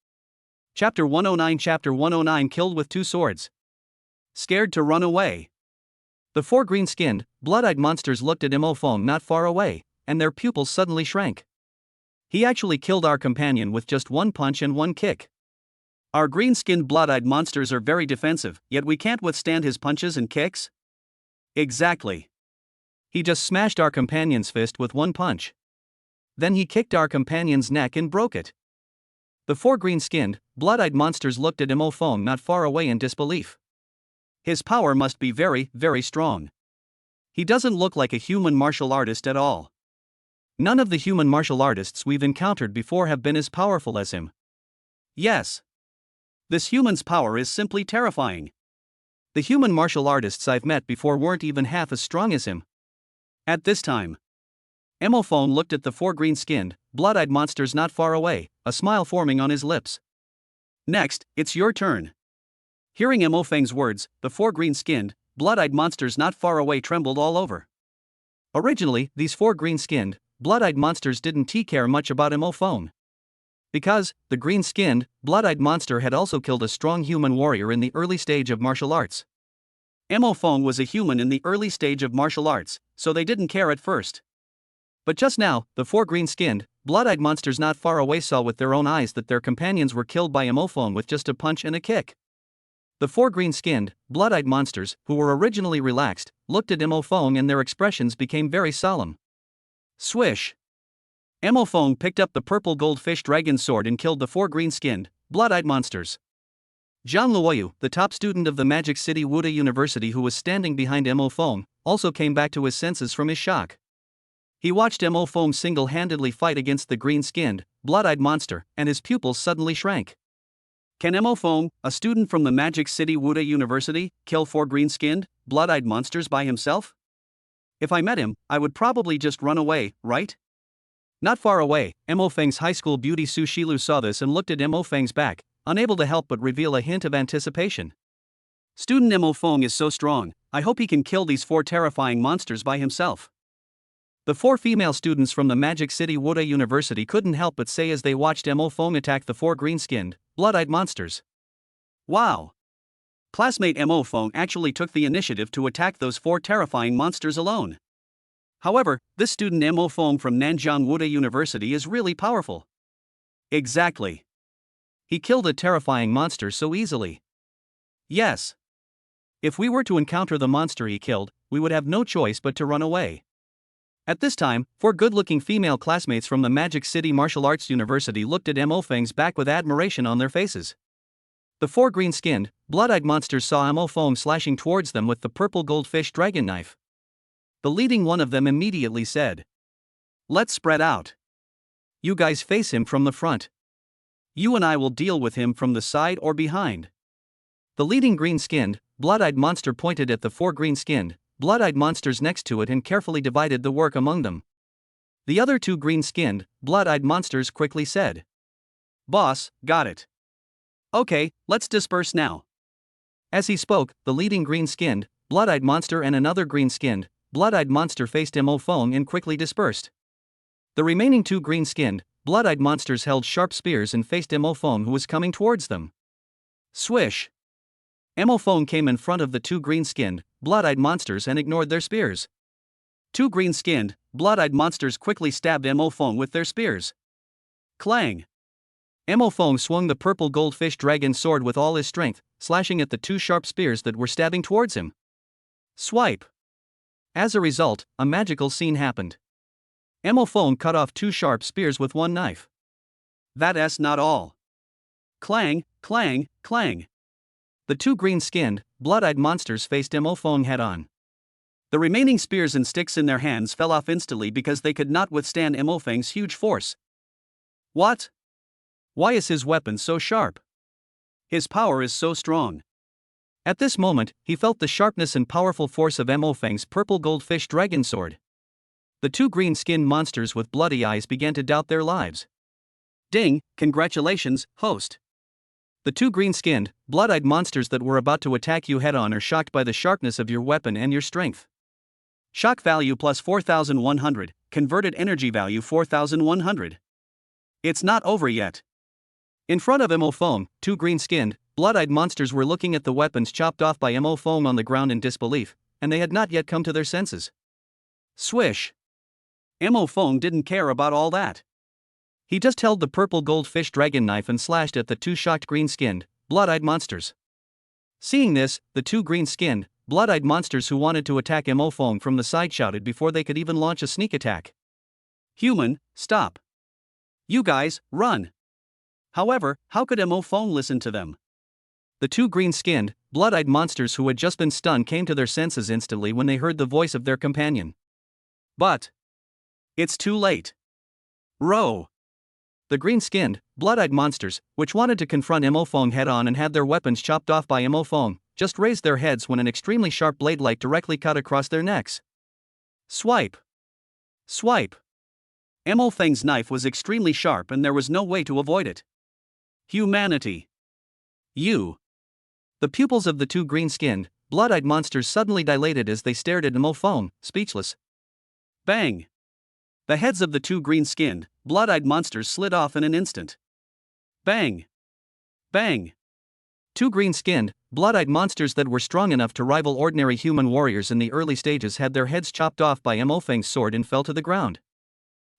Chapter 109 Chapter 109 Killed with 2 swords. Scared to run away. The 4 green-skinned, blood-eyed monsters looked at Mo Feng not far away, and their pupils suddenly shrank. He actually killed our companion with just 1 punch and 1 kick. Our green-skinned blood-eyed monsters are very defensive, yet we can't withstand his punches and kicks? Exactly. He just smashed our companion's fist with 1 punch. Then he kicked our companion's neck and broke it. The 4 green-skinned, blood-eyed monsters looked at Mo Feng not far away in disbelief. His power must be very, very strong. He doesn't look like a human martial artist at all. None of the human martial artists we've encountered before have been as powerful as him. Yes. This human's power is simply terrifying. The human martial artists I've met before weren't even half as strong as him. At this time, Mo Feng looked at the 4 green-skinned, blood-eyed monsters not far away, a smile forming on his lips. Next, it's your turn. Hearing Mo Feng's words, the 4 green-skinned, blood-eyed monsters not far away trembled all over. Originally, these 4 green-skinned, blood-eyed monsters didn't care much about Mo Feng. Because, the green-skinned, blood-eyed monster had also killed a strong human warrior in the early stage of martial arts. Mo Feng was a human in the early stage of martial arts, so they didn't care at first. But just now, the 4 green-skinned, blood-eyed monsters not far away saw with their own eyes that their companions were killed by Mo Feng with just a punch and a kick. The 4 green-skinned, blood-eyed monsters, who were originally relaxed, looked at Mo Feng and their expressions became very solemn. Swish! Mo Feng picked up the purple goldfish dragon sword and killed the 4 green-skinned, blood-eyed monsters. Zhang Luoyu, the top student of the Magic City Wuda University who was standing behind Mo Feng, also came back to his senses from his shock. He watched Mo Feng single-handedly fight against the green-skinned, blood-eyed monster, and his pupils suddenly shrank. Can Mo Feng, a student from the Magic City Wuda University, kill 4 green-skinned, blood-eyed monsters by himself? If I met him, I would probably just run away, right? Not far away, Mo Feng's high school beauty Su Shilu saw this and looked at Mo Feng's back, unable to help but reveal a hint of anticipation. Student Mo Feng is so strong, I hope he can kill these 4 terrifying monsters by himself. The 4 female students from the Magic City Wuda University couldn't help but say as they watched Mo Feng attack the 4 green-skinned, blood-eyed monsters. Wow! Classmate Mo Feng actually took the initiative to attack those 4 terrifying monsters alone. However, this student Mo Feng from Nanjiang Wuda University is really powerful. Exactly. He killed a terrifying monster so easily. Yes. If we were to encounter the monster he killed, we would have no choice but to run away. At this time, 4 good-looking female classmates from the Magic City Martial Arts University looked at Mo Feng's back with admiration on their faces. The 4 green-skinned, blood-eyed monsters saw Mo Feng slashing towards them with the purple goldfish dragon knife. The leading one of them immediately said, "Let's spread out. You guys face him from the front. You and I will deal with him from the side or behind." The leading green-skinned, blood-eyed monster pointed at the 4 green-skinned, blood-eyed monsters next to it and carefully divided the work among them. The other two green-skinned, blood-eyed monsters quickly said. Boss, got it. Okay, let's disperse now. As he spoke, the leading green-skinned, blood-eyed monster and another green-skinned, blood-eyed monster faced Phone and quickly dispersed. The remaining two green-skinned, blood-eyed monsters held sharp spears and faced Phone, who was coming towards them. Swish. Phone came in front of the two green-skinned, blood-eyed monsters and ignored their spears. Two green-skinned, blood-eyed monsters quickly stabbed Phone with their spears. Clang. Phone swung the purple goldfish dragon sword with all his strength, slashing at the two sharp spears that were stabbing towards him. Swipe. As a result, a magical scene happened. Phone cut off two sharp spears with one knife. That's not all. Clang, clang, clang. The two green-skinned, blood-eyed monsters faced Phone head-on. The remaining spears and sticks in their hands fell off instantly because they could not withstand Feng's huge force. What? Why is his weapon so sharp? His power is so strong. At this moment, he felt the sharpness and powerful force of Feng's purple goldfish dragon sword. The two green-skinned monsters with bloody eyes began to doubt their lives. Ding, congratulations, host. The two green-skinned, blood-eyed monsters that were about to attack you head-on are shocked by the sharpness of your weapon and your strength. Shock value plus 4,100, converted energy value 4,100. It's not over yet. In front of Phone, two green-skinned, blood-eyed monsters were looking at the weapons chopped off by Phone on the ground in disbelief, and they had not yet come to their senses. Swish. Phone didn't care about all that. He just held the purple goldfish dragon knife and slashed at the two shocked green-skinned, blood-eyed monsters. Seeing this, the two green-skinned, blood-eyed monsters who wanted to attack Phone from the side shouted before they could even launch a sneak attack. Human, stop. You guys, run. However, how could Phone listen to them? The two green-skinned, blood-eyed monsters who had just been stunned came to their senses instantly when they heard the voice of their companion. But it's too late. Row. The green-skinned, blood-eyed monsters, which wanted to confront Phone head-on and had their weapons chopped off by Phone, just raised their heads when an extremely sharp blade-like directly cut across their necks. Swipe. Swipe. Feng's knife was extremely sharp and there was no way to avoid it. Humanity. You. The pupils of the two green-skinned, blood-eyed monsters suddenly dilated as they stared at Phone, speechless. Bang. The heads of the two green-skinned, blood-eyed monsters slid off in an instant. Bang. Bang. Two green-skinned, blood-eyed monsters that were strong enough to rival ordinary human warriors in the early stages had their heads chopped off by Feng's sword and fell to the ground.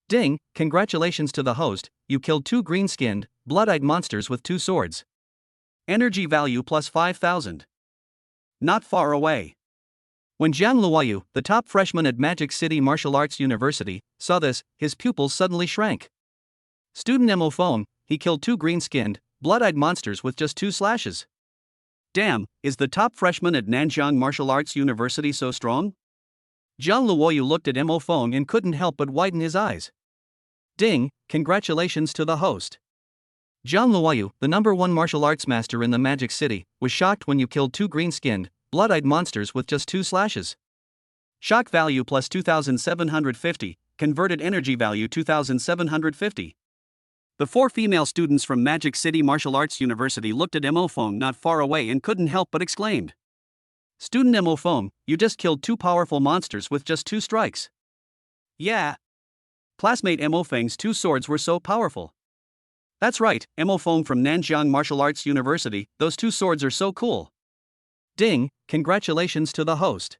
Ding, congratulations to the host, you killed two green-skinned, blood-eyed monsters with two swords. Energy value plus 5,000. Not far away. When Jiang Luoyu, the top freshman at Magic City Martial Arts University, saw this, his pupils suddenly shrank. Student Phone, he killed two green-skinned, blood-eyed monsters with just two slashes. Damn, is the top freshman at Nanjiang Martial Arts University so strong? Jiang Luoyu looked at Phone and couldn't help but widen his eyes. Ding, congratulations to the host. Jiang Luoyu, the #1 martial arts master in the Magic City, was shocked when you killed two green-skinned, blood-eyed monsters with just two slashes. Shock value plus 2,750, converted energy value 2,750. The four female students from Magic City Martial Arts University looked at Phone not far away and couldn't help but exclaimed. Student Phone, you just killed two powerful monsters with just two strikes. Yeah. Classmate Feng's two swords were so powerful. That's right, Phone from Nanjiang Martial Arts University, those two swords are so cool. Ding, congratulations to the host.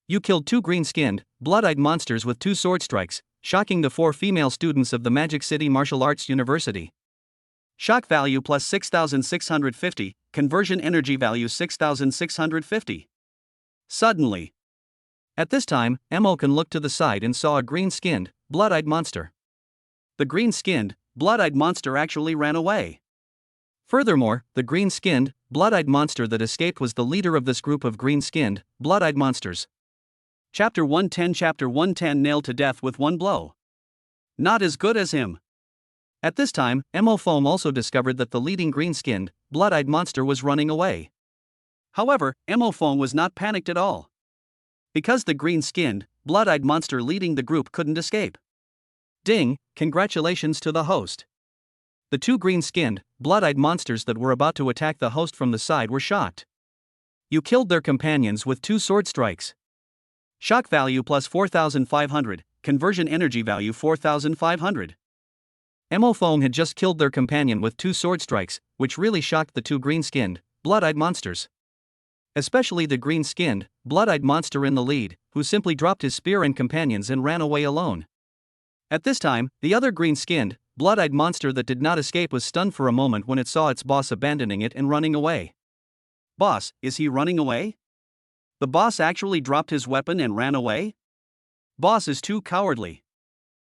You killed two green-skinned, blood-eyed monsters with two sword strikes, shocking the four female students of the Magic City Martial Arts University. Shock value plus 6,650, conversion energy value 6,650. Suddenly. At this time, Can looked to the side and saw a green-skinned, blood-eyed monster. The green-skinned, blood-eyed monster actually ran away. Furthermore, the green-skinned, blood-eyed monster that escaped was the leader of this group of green-skinned, blood-eyed monsters. Chapter 110 nailed to death with one blow. Not as good as him. At this time, Phone also discovered that the leading green-skinned, blood-eyed monster was running away. However, Phone was not panicked at all. Because the green-skinned, blood-eyed monster leading the group couldn't escape. Ding, congratulations to the host. The two green-skinned, blood-eyed monsters that were about to attack the host from the side were shocked. You killed their companions with 2 sword strikes. Shock value plus 4,500, conversion energy value 4,500. Emophone had just killed their companion with 2 sword strikes, which really shocked the two green-skinned, blood-eyed monsters. Especially the green-skinned, blood-eyed monster in the lead, who simply dropped his spear and companions and ran away alone. At this time, the other green-skinned, blood-eyed monster that did not escape was stunned for a moment when it saw its boss abandoning it and running away. Boss, is he running away? The boss actually dropped his weapon and ran away? Boss is too cowardly.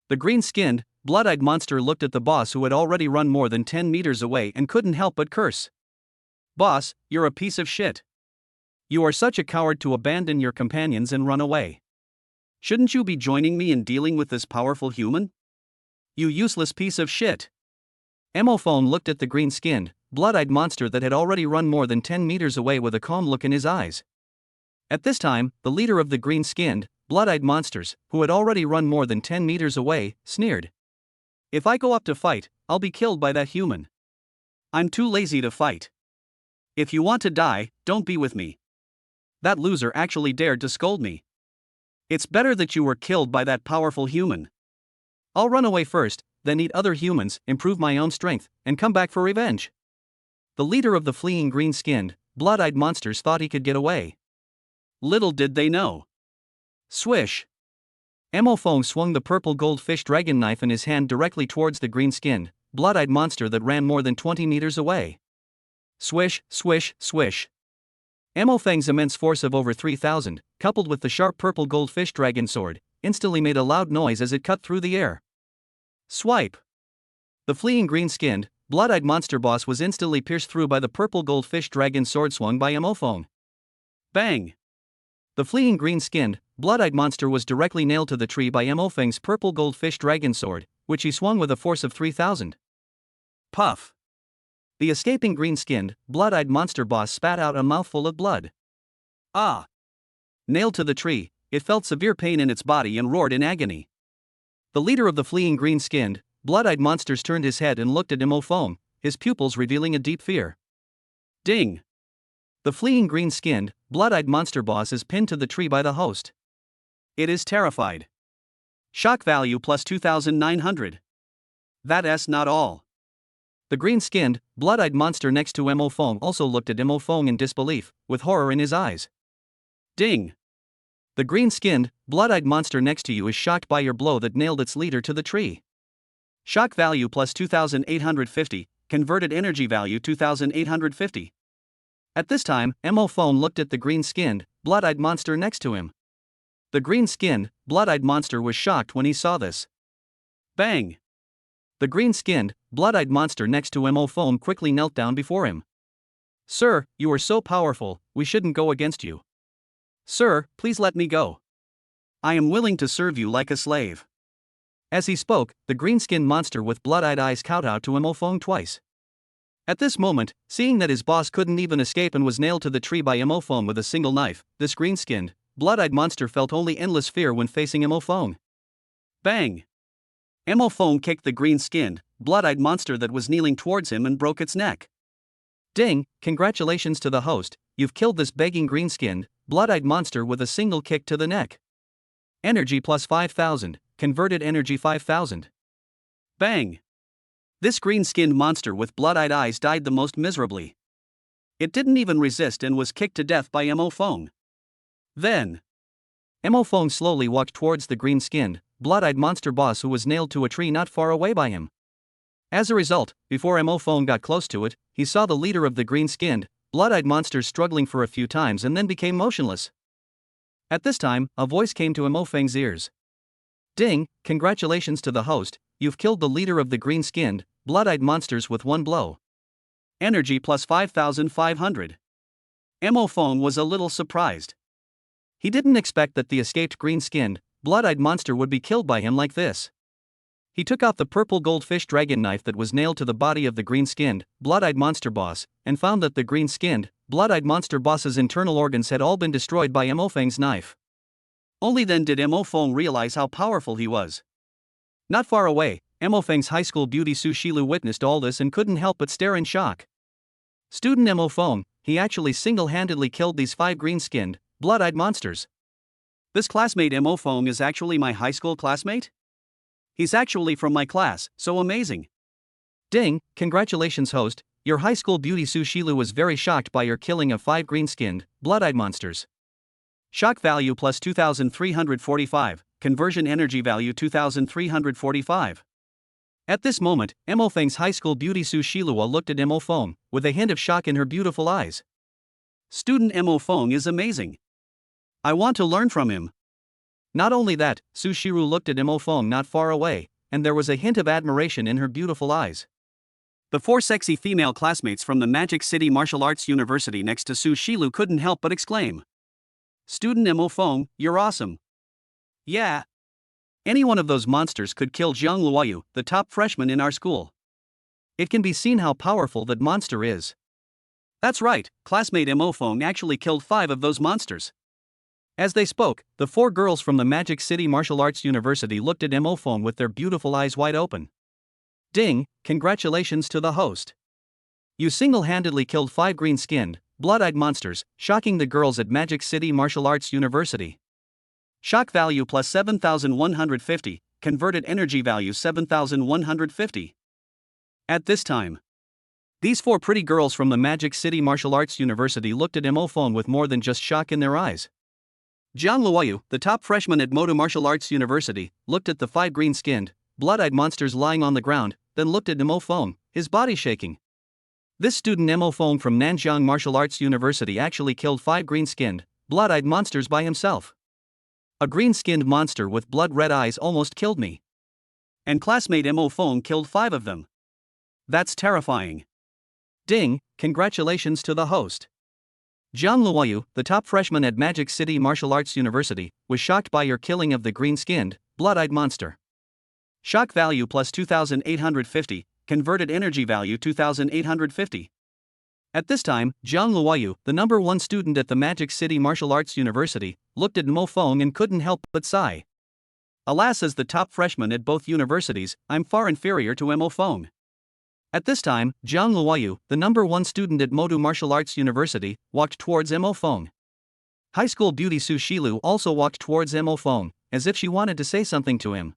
The green-skinned, blood-eyed monster looked at the boss who had already run more than 10 meters away and couldn't help but curse. Boss, you're a piece of shit. You are such a coward to abandon your companions and run away. Shouldn't you be joining me in dealing with this powerful human? You useless piece of shit. Emophone looked at the green-skinned, blood-eyed monster that had already run more than 10 meters away with a calm look in his eyes. At this time, the leader of the green-skinned, blood-eyed monsters, who had already run more than 10 meters away, sneered. If I go up to fight, I'll be killed by that human. I'm too lazy to fight. If you want to die, don't be with me. That loser actually dared to scold me. It's better that you were killed by that powerful human. I'll run away first, then eat other humans, improve my own strength, and come back for revenge. The leader of the fleeing green-skinned, blood-eyed monsters thought he could get away. Little did they know. Swish. Emophone swung the purple goldfish dragon knife in his hand directly towards the green-skinned, blood-eyed monster that ran more than 20 meters away. Swish, swish, swish. Emophang's immense force of over 3,000, coupled with the sharp purple goldfish dragon sword, instantly made a loud noise as it cut through the air. Swipe. The fleeing green-skinned, blood-eyed monster boss was instantly pierced through by the purple goldfish dragon sword swung by Emophone. Bang. The fleeing green-skinned, blood-eyed monster was directly nailed to the tree by Emophang's purple goldfish dragon sword, which he swung with a force of 3,000. Puff. The escaping green-skinned, blood-eyed monster boss spat out a mouthful of blood. Ah! Nailed to the tree, it felt severe pain in its body and roared in agony. The leader of the fleeing green-skinned, blood-eyed monsters turned his head and looked at Emophone, his pupils revealing a deep fear. Ding! The fleeing green-skinned, blood-eyed monster boss is pinned to the tree by the host. It is terrified. Shock value plus 2,900. That's not all. The green-skinned, blood-eyed monster next to Emophone also looked at Emophone in disbelief, with horror in his eyes. Ding! The green-skinned, blood-eyed monster next to you is shocked by your blow that nailed its leader to the tree. Shock value plus 2,850, converted energy value 2,850. At this time, Emophone looked at the green-skinned, blood-eyed monster next to him. The green-skinned, blood-eyed monster was shocked when he saw this. Bang! The green-skinned, blood-eyed monster next to Emophone quickly knelt down before him. Sir, you are so powerful, we shouldn't go against you. Sir, please let me go. I am willing to serve you like a slave. As he spoke, the green-skinned monster with blood-eyed eyes kowtowed to Emophone twice. At this moment, seeing that his boss couldn't even escape and was nailed to the tree by Emophone with a single knife, this green-skinned, blood-eyed monster felt only endless fear when facing Emophone. Bang! Emophone kicked the green-skinned, blood-eyed monster that was kneeling towards him and broke its neck. Ding, congratulations to the host, you've killed this begging green-skinned, blood-eyed monster with a single kick to the neck. Energy plus 5,000, converted energy 5,000. Bang! This green-skinned monster with blood-eyed eyes died the most miserably. It didn't even resist and was kicked to death by Emophone. Then, Emophone slowly walked towards the green-skinned, blood-eyed monster boss who was nailed to a tree not far away by him. As a result, before Emophone got close to it, he saw the leader of the green-skinned, blood-eyed monsters struggling for a few times and then became motionless. At this time, a voice came to Emophone's ears. Ding, congratulations to the host, you've killed the leader of the green-skinned, blood-eyed monsters with one blow. Energy plus 5,500. Emophone was a little surprised. He didn't expect that the escaped green-skinned, blood-eyed monster would be killed by him like this. He took out the purple goldfish dragon knife that was nailed to the body of the green-skinned, blood-eyed monster boss, and found that the green-skinned, blood-eyed monster boss's internal organs had all been destroyed by Emophang's knife. Only then did Emophone realize how powerful he was. Not far away, Mo Feng's high school beauty Su Shilu witnessed all this and couldn't help but stare in shock. Student Mo Feng, he actually single-handedly killed these 5 green-skinned, blood-eyed monsters. This classmate Mo Feng is actually my high school classmate? He's actually from my class, so amazing. Ding, congratulations host, your high school beauty Su Shilu was very shocked by your killing of 5 green-skinned, blood-eyed monsters. Shock value plus 2345, conversion energy value 2345. At this moment, Mo Feng's high school beauty Su Shilua looked at Mo Feng, with a hint of shock in her beautiful eyes. Student Mo Feng is amazing. I want to learn from him. Not only that, Su Shiru looked at Mo Feng not far away, and there was a hint of admiration in her beautiful eyes. The 4 sexy female classmates from the Magic City Martial Arts University next to Su Shilu couldn't help but exclaim. Student Mo Feng, you're awesome. Yeah. Any one of those monsters could kill Jiang Luoyu, the top freshman in our school. It can be seen how powerful that monster is. That's right, classmate Mo Feng actually killed 5 of those monsters. As they spoke, the 4 girls from the Magic City Martial Arts University looked at Mo Feng with their beautiful eyes wide open. Ding, congratulations to the host. You single-handedly killed 5 green-skinned, blood-eyed monsters, shocking the girls at Magic City Martial Arts University. Shock value plus 7,150, converted energy value 7,150. At this time, these 4 pretty girls from the Magic City Martial Arts University looked at Mo Feng with more than just shock in their eyes. Jiang Luoyu, the top freshman at Moto Martial Arts University, looked at the 5 green-skinned, blood-eyed monsters lying on the ground, then looked at Mo Feng, his body shaking. This student Mo Feng from Nanjiang Martial Arts University actually killed 5 green-skinned, blood-eyed monsters by himself. A green-skinned monster with blood-red eyes almost killed me. And classmate Mo Feng killed 5 of them. That's terrifying. Ding, congratulations to the host. Jiang Luoyu, the top freshman at Magic City Martial Arts University, was shocked by your killing of the green-skinned, blood-eyed monster. Shock value plus 2,850, converted energy value 2,850. At this time, Jiang Luoyu, the number 1 student at the Magic City Martial Arts University, looked at Mo Feng and couldn't help but sigh. Alas, as the top freshman at both universities, I'm far inferior to Mo Feng. At this time, Jiang Luoyu, the number 1 student at Modu Martial Arts University, walked towards Mo Feng. High school beauty Su Shilu also walked towards Mo Feng, as if she wanted to say something to him.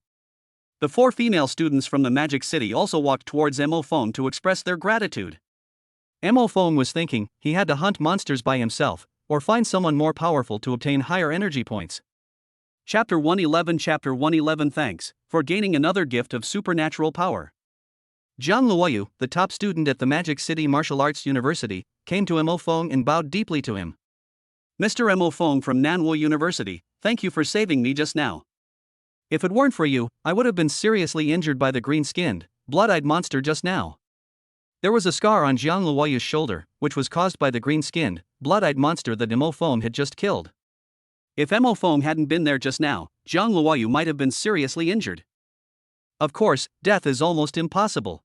The 4 female students from the Magic City also walked towards Mo Feng to express their gratitude. Mo Feng was thinking he had to hunt monsters by himself, or find someone more powerful to obtain higher energy points. Chapter 111 Thanks for gaining another gift of supernatural power. Jiang Luoyu, the top student at the Magic City Martial Arts University, came to Mo Feng and bowed deeply to him. Mr. Mo Feng from Nanwo University, thank you for saving me just now. If it weren't for you, I would have been seriously injured by the green-skinned, blood-eyed monster just now. There was a scar on Jiang Luoyu's shoulder, which was caused by the green-skinned, blood-eyed monster that Mo Feng had just killed. If Mo Feng hadn't been there just now, Jiang Luoyu might have been seriously injured. Of course, death is almost impossible.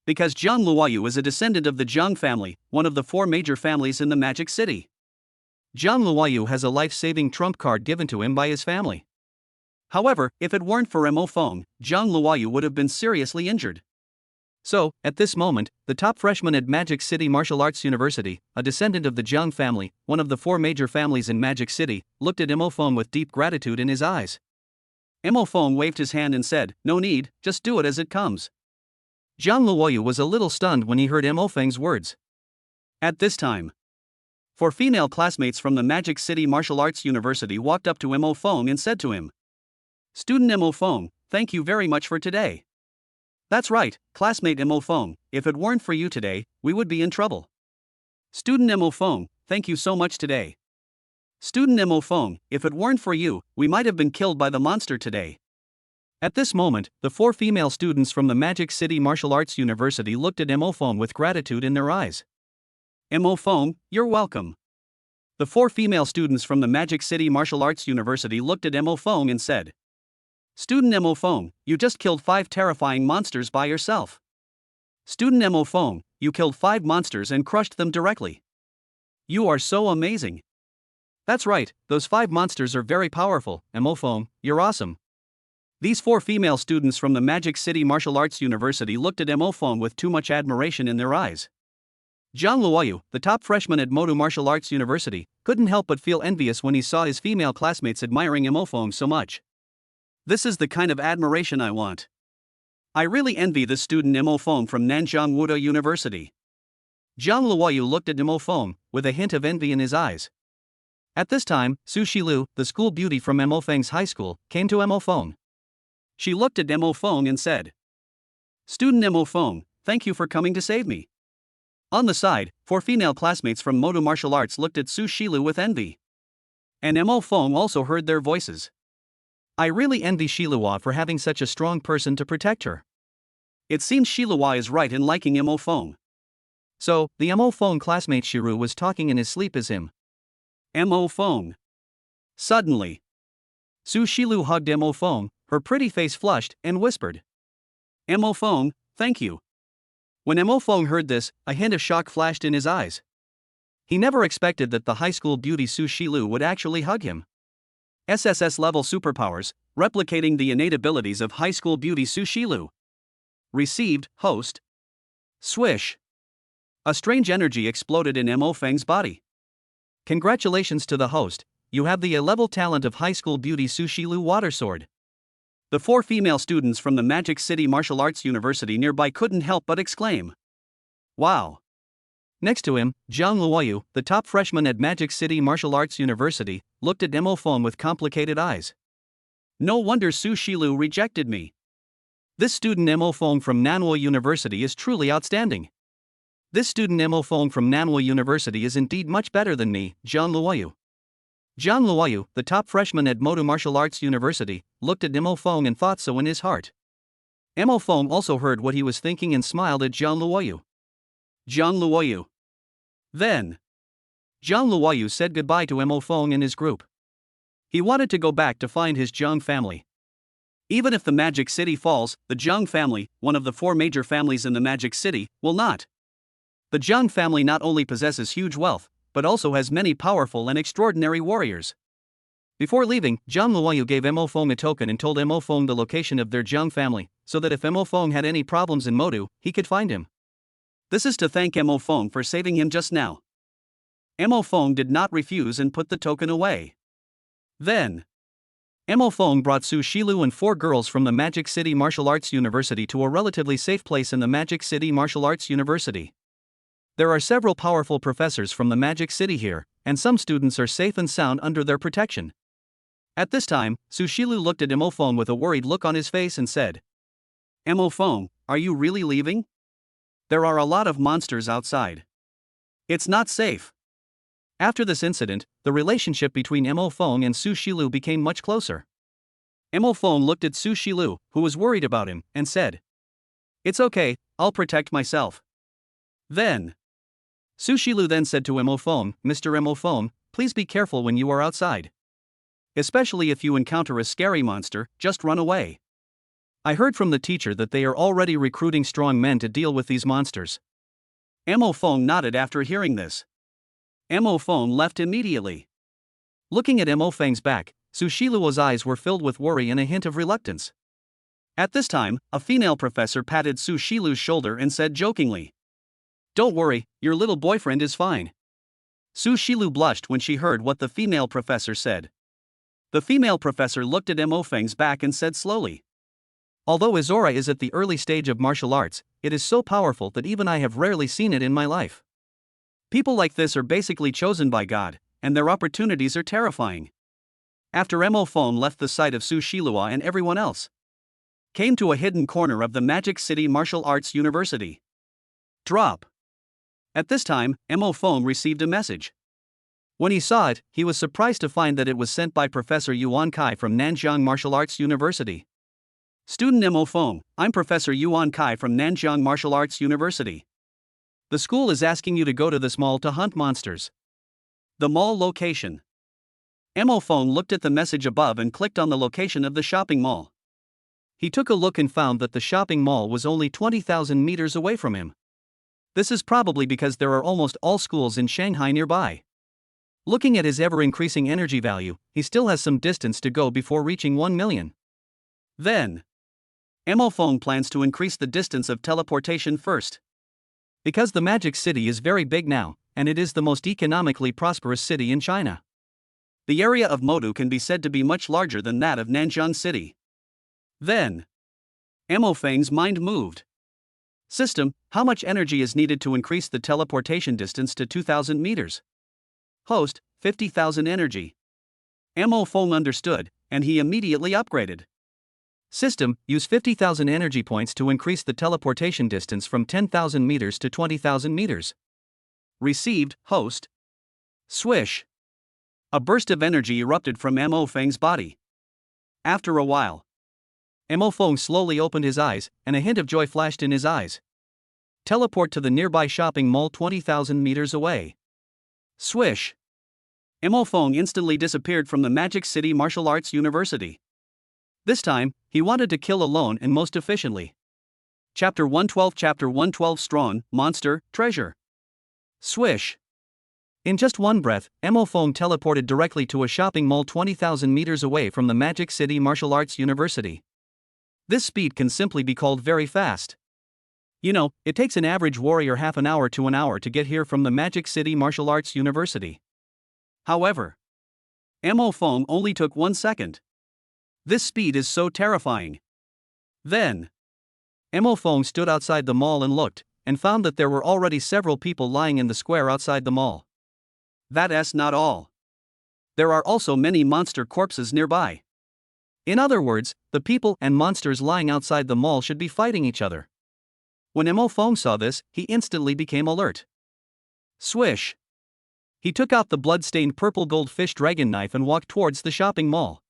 Because Jiang Luoyu is a descendant of the Jiang family, one of the 4 major families in the Magic City. Jiang Luoyu has a life-saving trump card given to him by his family. However, if it weren't for Mo Feng, Jiang Luoyu would have been seriously injured. So, at this moment, the top freshman at Magic City Martial Arts University, a descendant of the Jiang family, one of the 4 major families in Magic City, looked at Mo Feng with deep gratitude in his eyes. Mo Feng waved his hand and said, "No need, just do it as it comes." Jiang Luoyu was a little stunned when he heard Mo Feng's words. At this time, 4 female classmates from the Magic City Martial Arts University walked up to Mo Feng and said to him, "Student Mo Feng, thank you very much for today." That's right, classmate Mo Feng, if it weren't for you today, we would be in trouble. Student Mo Feng, thank you so much today. Student Mo Feng, if it weren't for you, we might have been killed by the monster today. At this moment, the 4 female students from the Magic City Martial Arts University looked at Mo Feng with gratitude in their eyes. Mo Feng, you're welcome. The 4 female students from the Magic City Martial Arts University looked at Mo Feng and said, Student Mo Feng, you just killed 5 terrifying monsters by yourself. Student Mo Feng, you killed 5 monsters and crushed them directly. You are so amazing. That's right, those 5 monsters are very powerful, Mo Feng, you're awesome. These 4 female students from the Magic City Martial Arts University looked at Mo Fong with too much admiration in their eyes. Zhang Luoyu, the top freshman at Modu Martial Arts University, couldn't help but feel envious when he saw his female classmates admiring Mo Fong so much. This is the kind of admiration I want. I really envy this student Mo Fong from Nanjing Wuda University. Zhang Luoyu looked at Mo Fong with a hint of envy in his eyes. At this time, Su Shilu, the school beauty from Mo Feng's high school, came to Mo Fong. She looked at Mo Fong and said, "Student Mo Fong, thank you for coming to save me." On the side, 4 female classmates from Modu Martial Arts looked at Su Shilu with envy. And Mo Fong also heard their voices. I really envy Shilua for having such a strong person to protect her. It seems Shilua is right in liking Mo Fong. So, the Mo Fong classmate Shiru was talking in his sleep as him. Mo Fong. Suddenly, Su Shilu hugged Mo Fong, her pretty face flushed, and whispered, "Mo Fong, thank you." When Mo Fong heard this, a hint of shock flashed in his eyes. He never expected that the high school beauty Su Shilu would actually hug him. SSS-level superpowers, replicating the innate abilities of high school beauty Su Shilu. Received, host. Swish. A strange energy exploded in Mo Feng's body. Congratulations to the host, you have the A-level talent of high school beauty Su Shilu Water Sword. The 4 female students from the Magic City Martial Arts University nearby couldn't help but exclaim, "Wow." Next to him, Zhang Luoyu, the top freshman at Magic City Martial Arts University, looked at Mo Fong with complicated eyes. No wonder Su Shilu rejected me. This student Mo Fong from Nanhua University is truly outstanding. This student Mo Fong from Nanhua University is indeed much better than me, Zhang Luoyu. Zhang Luoyu, the top freshman at Modu Martial Arts University, looked at Mo Fong and thought so in his heart. Mo Fong also heard what he was thinking and smiled at Zhang Luoyu. Zhang Luoyu. Then, Zhang Luoyu said goodbye to Mo Fong and his group. He wanted to go back to find his Zhang family. Even if the Magic City falls, the Zhang family, one of the 4 major families in the Magic City, will not. The Zhang family not only possesses huge wealth, but also has many powerful and extraordinary warriors. Before leaving, Zhang Luoyu gave Mo Fong a token and told Mo Fong the location of their Zhang family, so that if Mo Fong had any problems in Modu, he could find him. This is to thank Mo Fong for saving him just now. Mo Fong did not refuse and put the token away. Then, Mo Fong brought Su Shilu and 4 girls from the Magic City Martial Arts University to a relatively safe place in the Magic City Martial Arts University. There are several powerful professors from the Magic City here, and some students are safe and sound under their protection. At this time, Su Shilu looked at Mo Fong with a worried look on his face and said, "Mo Fong, are you really leaving? There are a lot of monsters outside. It's not safe." After this incident, the relationship between Mo Fong and Su Shilu became much closer. Mo Fong looked at Su Shilu, who was worried about him, and said, "It's okay, I'll protect myself." Then, Su Shilu then said to Mo Fong, "Mr. Mo Fong, please be careful when you are outside. Especially if you encounter a scary monster, just run away. I heard from the teacher that they are already recruiting strong men to deal with these monsters." Mo Fong nodded after hearing this. Mo Fong left immediately. Looking at Mo Feng's back, Su Shiluo's eyes were filled with worry and a hint of reluctance. At this time, a female professor patted Su Shilu's shoulder and said jokingly, "Don't worry, your little boyfriend is fine." Su Shilu blushed when she heard what the female professor said. The female professor looked at Mo Feng's back and said slowly, "Although Izora is at the early stage of martial arts, it is so powerful that even I have rarely seen it in my life. People like this are basically chosen by God, and their opportunities are terrifying." After Mo Fong left the sight of Su Shilua and everyone else, came to a hidden corner of the Magic City Martial Arts University. Drop. At this time, Mo Fong received a message. When he saw it, he was surprised to find that it was sent by Professor Yuan Kai from Nanjing Martial Arts University. "Student Mo Fong, I'm Professor Yuan Kai from Nanjing Martial Arts University. The school is asking you to go to this mall to hunt monsters." The mall location. Mo Fong looked at the message above and clicked on the location of the shopping mall. He took a look and found that the shopping mall was only 20,000 meters away from him. This is probably because there are almost all schools in Shanghai nearby. Looking at his ever-increasing energy value, he still has some distance to go before reaching 1 million. Then, Mo Feng plans to increase the distance of teleportation first. Because the Magic City is very big now, and it is the most economically prosperous city in China. The area of Modu can be said to be much larger than that of Nanjiang City. Then, Mo Feng's mind moved. System, how much energy is needed to increase the teleportation distance to 2,000 meters? Host, 50,000 energy. Mo Feng understood, and he immediately upgraded. System, use 50,000 energy points to increase the teleportation distance from 10,000 meters to 20,000 meters. Received, host. Swish. A burst of energy erupted from Mo Feng's body. After a while, Mo Feng slowly opened his eyes, and a hint of joy flashed in his eyes. Teleport to the nearby shopping mall 20,000 meters away. Swish. Mo Feng instantly disappeared from the Magic City Martial Arts University. This time, he wanted to kill alone and most efficiently. Chapter 112 Strong, Monster, Treasure. Swish. In just one breath, Mo Feng teleported directly to a shopping mall 20,000 meters away from the Magic City Martial Arts University. This speed can simply be called very fast. You know, it takes an average warrior half an hour to an hour to get here from the Magic City Martial Arts University. However, Mo Feng only took 1 second. This speed is so terrifying. Then, Mo Feng stood outside the mall and looked, and found that there were already several people lying in the square outside the mall. That's not all. There are also many monster corpses nearby. In other words, the people and monsters lying outside the mall should be fighting each other. When Mo Feng saw this, he instantly became alert. Swish. He took out the blood-stained purple goldfish dragon knife and walked towards the shopping mall.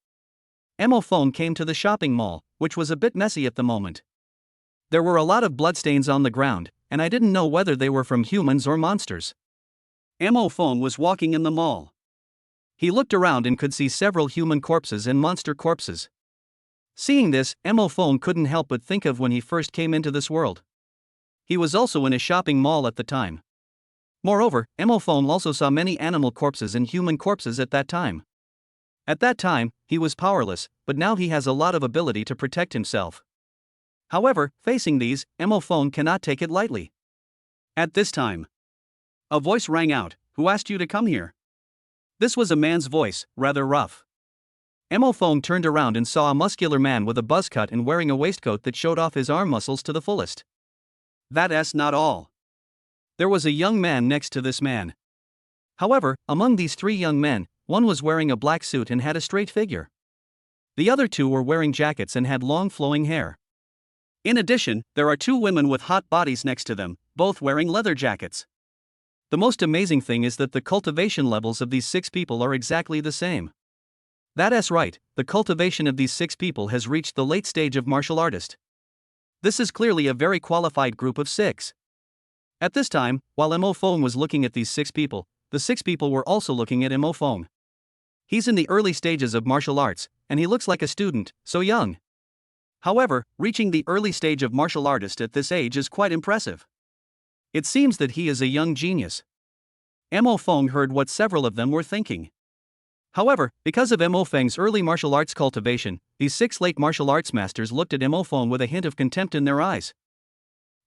Mo Feng came to the shopping mall, which was a bit messy at the moment. There were a lot of bloodstains on the ground, and I didn't know whether they were from humans or monsters. Mo Feng was walking in the mall. He looked around and could see several human corpses and monster corpses. Seeing this, Mo Feng couldn't help but think of when he first came into this world. He was also in a shopping mall at the time. Moreover, Mo Feng also saw many animal corpses and human corpses at that time. At that time, he was powerless, but now he has a lot of ability to protect himself. However, facing these, Mo Feng cannot take it lightly. At this time, a voice rang out, "Who asked you to come here?" This was a man's voice, rather rough. Mo Feng turned around and saw a muscular man with a buzz cut and wearing a waistcoat that showed off his arm muscles to the fullest. That's not all. There was a young man next to this man. However, among these 3 young men, one was wearing a black suit and had a straight figure. The other 2 were wearing jackets and had long flowing hair. In addition, there are 2 women with hot bodies next to them, both wearing leather jackets. The most amazing thing is that the cultivation levels of these 6 people are exactly the same. That's right, the cultivation of these 6 people has reached the late stage of martial artist. This is clearly a very qualified group of 6. At this time, while Mo Feng was looking at these 6 people, the 6 people were also looking at Mo Feng. He's in the early stages of martial arts, and he looks like a student, so young. However, reaching the early stage of martial artist at this age is quite impressive. It seems that he is a young genius. Mo Feng heard what several of them were thinking. However, because of Mo Feng's early martial arts cultivation, these 6 late martial arts masters looked at Mo Feng with a hint of contempt in their eyes.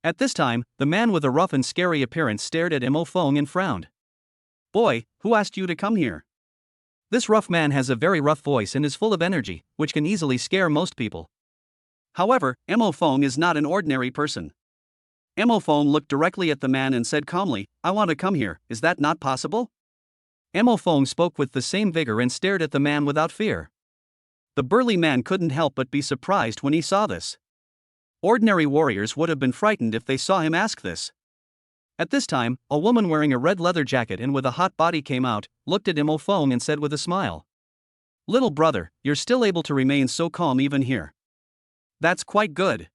At this time, the man with a rough and scary appearance stared at Mo Feng and frowned. "Boy, who asked you to come here?" This rough man has a very rough voice and is full of energy, which can easily scare most people. However, Mo Feng is not an ordinary person. Mo Feng looked directly at the man and said calmly, "I want to come here, is that not possible?" Mo Feng spoke with the same vigor and stared at the man without fear. The burly man couldn't help but be surprised when he saw this. Ordinary warriors would have been frightened if they saw him ask this. At this time, a woman wearing a red leather jacket and with a hot body came out, looked at Mo Feng and said with a smile, "Little brother, you're still able to remain so calm even here. That's quite good.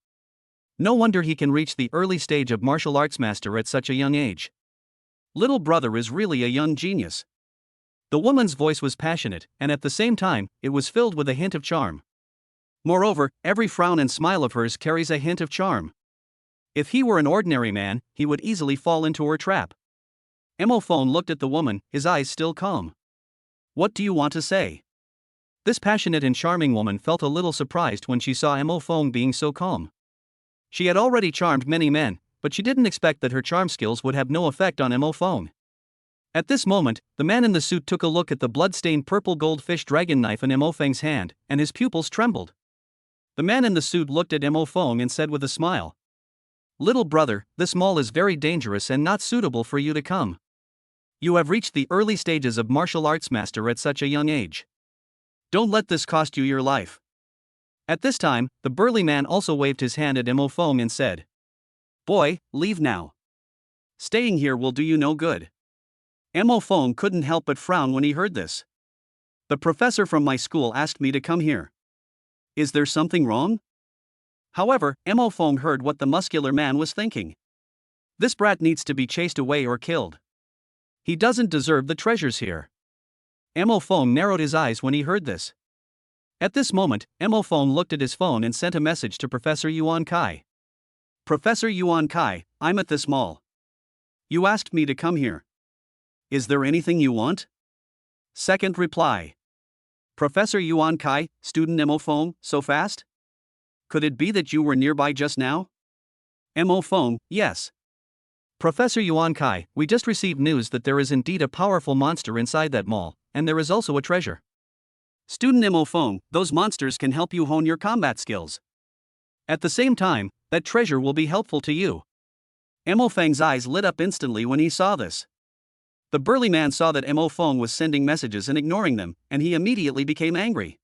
No wonder he can reach the early stage of martial arts master at such a young age. Little brother is really a young genius." The woman's voice was passionate, and at the same time, it was filled with a hint of charm. Moreover, every frown and smile of hers carries a hint of charm. If he were an ordinary man, he would easily fall into her trap. Mo Feng looked at the woman, his eyes still calm. "What do you want to say?" This passionate and charming woman felt a little surprised when she saw Mo Fong being so calm. She had already charmed many men, but she didn't expect that her charm skills would have no effect on Mo Fong. At this moment, the man in the suit took a look at the blood-stained purple goldfish dragon knife in Mo Feng's hand, and his pupils trembled. The man in the suit looked at Mo Fong and said with a smile, "Little brother, this mall is very dangerous and not suitable for you to come. You have reached the early stages of martial arts master at such a young age. Don't let this cost you your life." At this time, the burly man also waved his hand at Mo Fong and said, "Boy, leave now. Staying here will do you no good." Mo Fong couldn't help but frown when he heard this. "The professor from my school asked me to come here. Is there something wrong?" However, Mo Fong heard what the muscular man was thinking. This brat needs to be chased away or killed. He doesn't deserve the treasures here. Mo Fong narrowed his eyes when he heard this. At this moment, Mo Fong looked at his phone and sent a message to Professor Yuan Kai. "Professor Yuan Kai, I'm at this mall. You asked me to come here. Is there anything you want?" Second reply. "Professor Yuan Kai, student Mo Fong, so fast? Could it be that you were nearby just now?" Mo Fong, yes. "Professor Yuan Kai, we just received news that there is indeed a powerful monster inside that mall, and there is also a treasure." Student Mo Fong, those monsters can help you hone your combat skills. At the same time, that treasure will be helpful to you. Mo Feng's eyes lit up instantly when he saw this. The burly man saw that Mo Fong was sending messages and ignoring them, and he immediately became angry.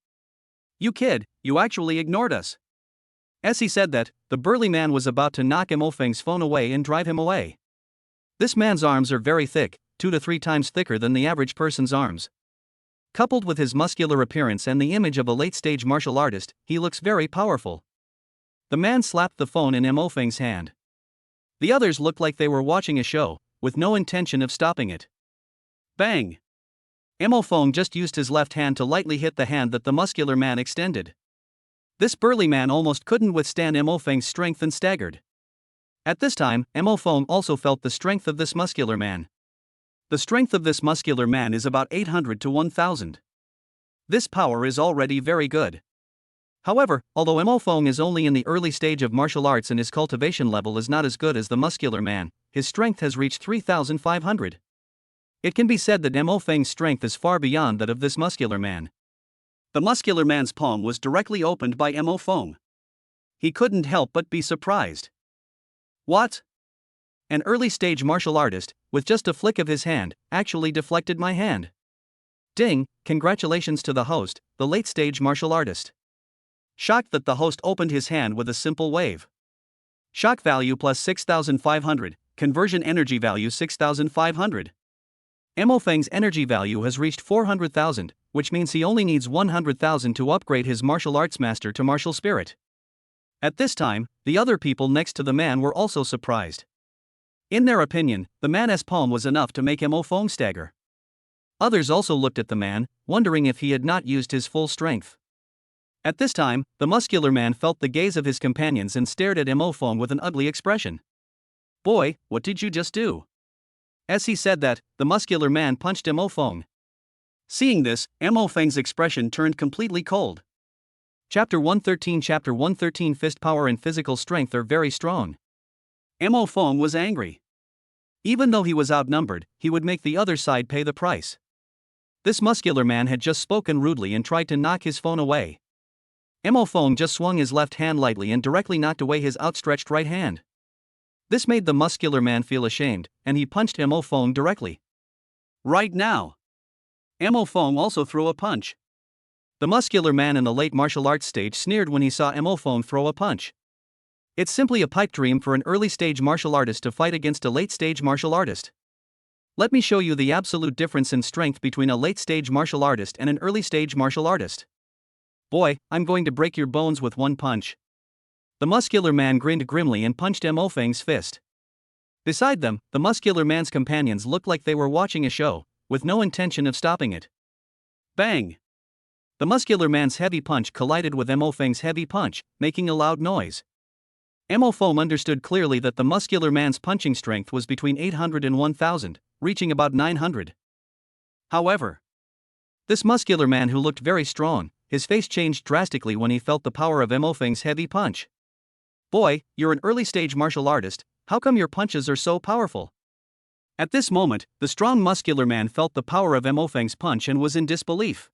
"You kid, you actually ignored us." As he said that, the burly man was about to knock Mo Feng's phone away and drive him away. This man's arms are very thick, 2 to 3 times thicker than the average person's arms. Coupled with his muscular appearance and the image of a late-stage martial artist, he looks very powerful. The man slapped the phone in Mo Feng's hand. The others looked like they were watching a show, with no intention of stopping it. Bang! Mo Fong just used his left hand to lightly hit the hand that the muscular man extended. This burly man almost couldn't withstand Mo Feng's strength and staggered. At this time, Mo Fong also felt the strength of this muscular man. The strength of this muscular man is about 800 to 1000. This power is already very good. However, although Mo Fong is only in the early stage of martial arts and his cultivation level is not as good as the muscular man, his strength has reached 3500. It can be said that Mo Feng's strength is far beyond that of this muscular man. The muscular man's palm was directly opened by Mo Fong. He couldn't help but be surprised. What? An early-stage martial artist, with just a flick of his hand, actually deflected my hand. Ding, congratulations to the host, the late-stage martial artist. Shocked that the host opened his hand with a simple wave. Shock value plus 6500, conversion energy value 6500. Mo Feng's energy value has reached 400,000, which means he only needs 100,000 to upgrade his martial arts master to martial spirit. At this time, the other people next to the man were also surprised. In their opinion, the man's palm was enough to make Mo Fong stagger. Others also looked at the man, wondering if he had not used his full strength. At this time, the muscular man felt the gaze of his companions and stared at Mo Fong with an ugly expression. "Boy, what did you just do?" As he said that, the muscular man punched Mo Fong. Seeing this, Mo Feng's expression turned completely cold. Chapter 113 Fist power and physical strength are very strong. Mo Fong was angry. Even though he was outnumbered, he would make the other side pay the price. This muscular man had just spoken rudely and tried to knock his phone away. Mo Fong just swung his left hand lightly and directly knocked away his outstretched right hand. This made the muscular man feel ashamed, and he punched Mo Fong directly. Right now. Mo Fong also threw a punch. The muscular man in the late martial arts stage sneered when he saw Mo Fong throw a punch. It's simply a pipe dream for an early-stage martial artist to fight against a late-stage martial artist. Let me show you the absolute difference in strength between a late-stage martial artist and an early-stage martial artist. Boy, I'm going to break your bones with one punch. The muscular man grinned grimly and punched Mo Feng's fist. Beside them, the muscular man's companions looked like they were watching a show, with no intention of stopping it. Bang! The muscular man's heavy punch collided with Mo Feng's heavy punch, making a loud noise. Mo Feng understood clearly that the muscular man's punching strength was between 800 and 1000, reaching about 900. However, This muscular man who looked very strong, his face changed drastically when he felt the power of Mo Feng's heavy punch. Boy, you're an early-stage martial artist, how come your punches are so powerful? At this moment, the strong muscular man felt the power of Mo Feng's punch and was in disbelief.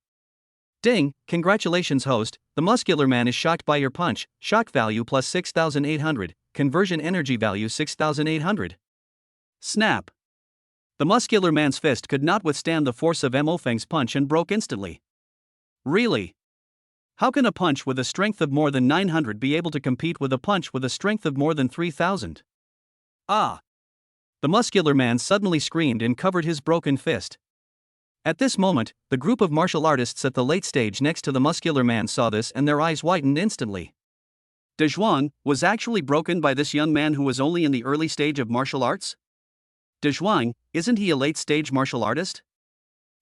Ding, congratulations host, the muscular man is shocked by your punch, shock value plus 6,800, conversion energy value 6,800. Snap. The muscular man's fist could not withstand the force of Mo Feng's punch and broke instantly. Really? How can a punch with a strength of more than 900 be able to compete with a punch with a strength of more than 3,000? Ah! The muscular man suddenly screamed and covered his broken fist. At this moment, the group of martial artists at the late stage next to the muscular man saw this and their eyes widened instantly. De Zhuang was actually broken by this young man who was only in the early stage of martial arts? De Zhuang, isn't he a late stage martial artist?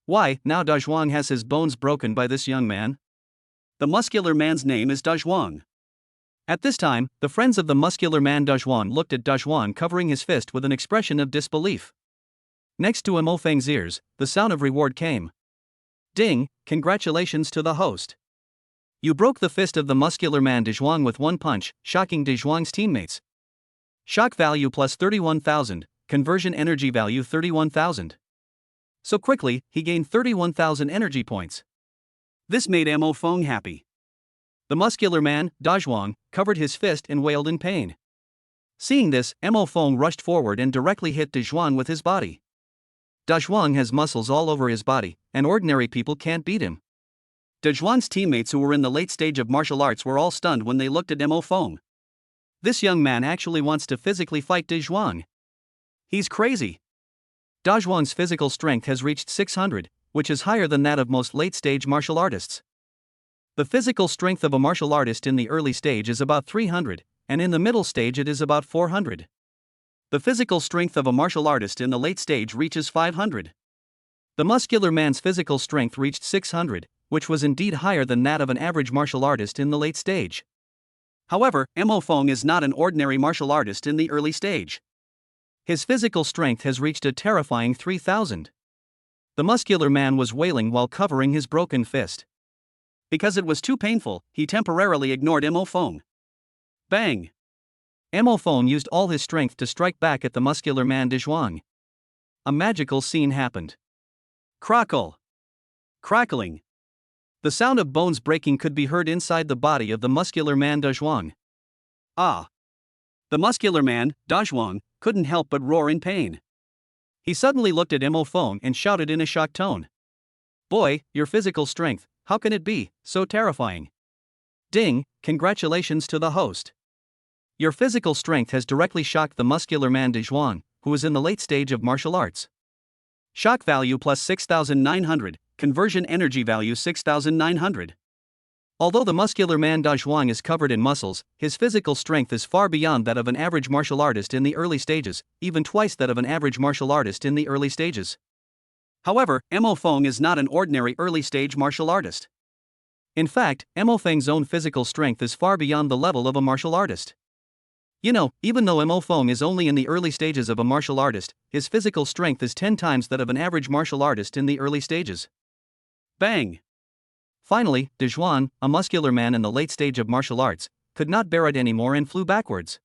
Why, now De Zhuang has his bones broken by this young man? The muscular man's name is De Zhuang. At this time, the friends of the muscular man De Zhuang looked at De Zhuang covering his fist with an expression of disbelief. Next to Mo Feng's ears, the sound of reward came. Ding, congratulations to the host. You broke the fist of the muscular man De Zhuang with one punch, shocking De Zhuang's teammates. Shock value plus 31,000, conversion energy value 31,000. So quickly, he gained 31,000 energy points. This made Mo Feng happy. The muscular man, De Zhuang, covered his fist and wailed in pain. Seeing this, Mo Feng rushed forward and directly hit De Zhuang with his body. De Zhuang has muscles all over his body, and ordinary people can't beat him. De Zhuang's teammates who were in the late stage of martial arts were all stunned when they looked at Mo Feng. This young man actually wants to physically fight De Zhuang. He's crazy. De Zhuang's physical strength has reached 600, which is higher than that of most late-stage martial artists. The physical strength of a martial artist in the early stage is about 300, and in the middle stage it is about 400. The physical strength of a martial artist in the late stage reaches 500. The muscular man's physical strength reached 600, which was indeed higher than that of an average martial artist in the late stage. However, Mo Feng is not an ordinary martial artist in the early stage. His physical strength has reached a terrifying 3,000. The muscular man was wailing while covering his broken fist. Because it was too painful, he temporarily ignored Mo Feng. Bang! Mo Feng used all his strength to strike back at the muscular man De Zhuang. A magical scene happened. Crackle! Crackling! The sound of bones breaking could be heard inside the body of the muscular man De Zhuang. Ah! The muscular man, De Zhuang, couldn't help but roar in pain. He suddenly looked at Mo Feng and shouted in a shocked tone. Boy, your physical strength, how can it be so terrifying? Ding, congratulations to the host. Your physical strength has directly shocked the muscular man De Zhuang, who is in the late stage of martial arts. Shock value plus 6,900, conversion energy value 6,900. Although the muscular man De Zhuang is covered in muscles, his physical strength is far beyond that of an average martial artist in the early stages, even twice that of an average martial artist in the early stages. However, Mo Feng is not an ordinary early-stage martial artist. In fact, Mo Feng's own physical strength is far beyond the level of a martial artist. You know, even though Mo Feng is only in the early stages of a martial artist, his physical strength is 10 times that of an average martial artist in the early stages. Bang! Finally, De Zhuang, a muscular man in the late stage of martial arts, could not bear it anymore and flew backwards.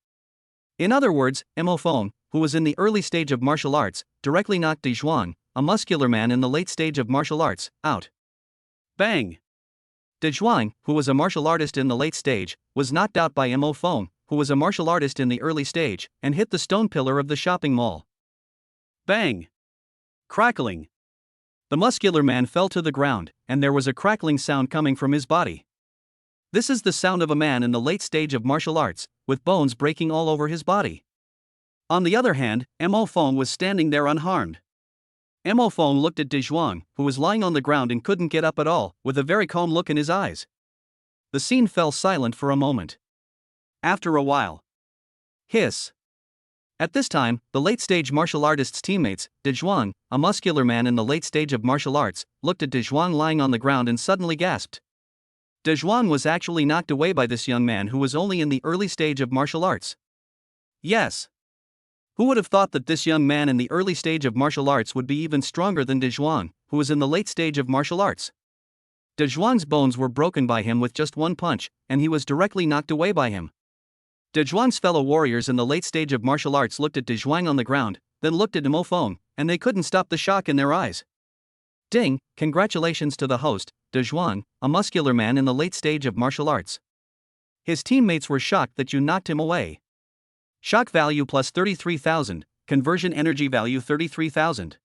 In other words, Mo Feng, who was in the early stage of martial arts, directly knocked De Zhuang, a muscular man in the late stage of martial arts, out. Bang! De Zhuang, who was a martial artist in the late stage, was knocked out by Mo Feng, who was a martial artist in the early stage, and hit the stone pillar of the shopping mall. Bang! Crackling! The muscular man fell to the ground, and there was a crackling sound coming from his body. This is the sound of a man in the late stage of martial arts, with bones breaking all over his body. On the other hand, Mo Feng was standing there unharmed. Mo Feng looked at De Zhuang, who was lying on the ground and couldn't get up at all, with a very calm look in his eyes. The scene fell silent for a moment. After a while. Hiss. At this time, the late-stage martial artist's teammates, De Zhuang, a muscular man in the late stage of martial arts, looked at De Zhuang lying on the ground and suddenly gasped. De Zhuang was actually knocked away by this young man who was only in the early stage of martial arts. Yes. Who would have thought that this young man in the early stage of martial arts would be even stronger than De Zhuang, who was in the late stage of martial arts. De Zhuang's bones were broken by him with just one punch, and he was directly knocked away by him. De Zhuang's fellow warriors in the late stage of martial arts looked at De Zhuang on the ground, then looked at Mo Feng, and they couldn't stop the shock in their eyes. Ding, congratulations to the host, De Zhuang, a muscular man in the late stage of martial arts. His teammates were shocked that you knocked him away. Shock value plus 33,000, conversion energy value 33,000.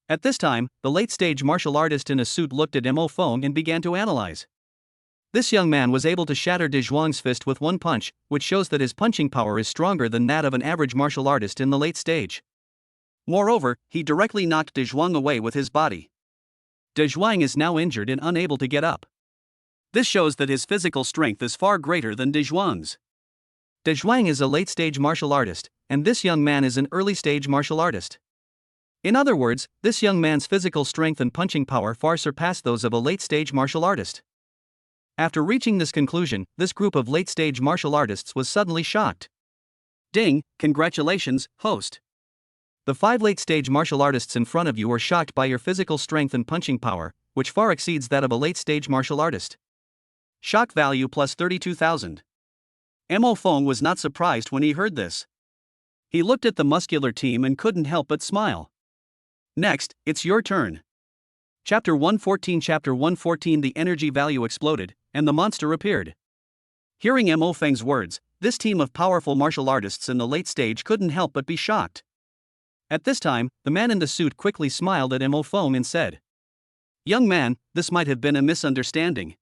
At this time, the late-stage martial artist in a suit looked at Mo Feng and began to analyze. This young man was able to shatter De Zhuang's fist with one punch, which shows that his punching power is stronger than that of an average martial artist in the late stage. Moreover, he directly knocked De Zhuang away with his body. De Zhuang is now injured and unable to get up. This shows that his physical strength is far greater than De Zhuang's. De Zhuang is a late-stage martial artist, and this young man is an early-stage martial artist. In other words, this young man's physical strength and punching power far surpass those of a late-stage martial artist. After reaching this conclusion, this group of late-stage martial artists was suddenly shocked. Ding, congratulations, host. The 5 late-stage martial artists in front of you are shocked by your physical strength and punching power, which far exceeds that of a late-stage martial artist. Shock value plus 32,000. Mo Feng was not surprised when he heard this. He looked at the muscular team and couldn't help but smile. Next, it's your turn. Chapter 114. Chapter 114. The energy value exploded, and the monster appeared. Hearing Mo Feng's words, this team of powerful martial artists in the late stage couldn't help but be shocked. At this time, the man in the suit quickly smiled at Mo Feng and said, "Young man, this might have been a misunderstanding.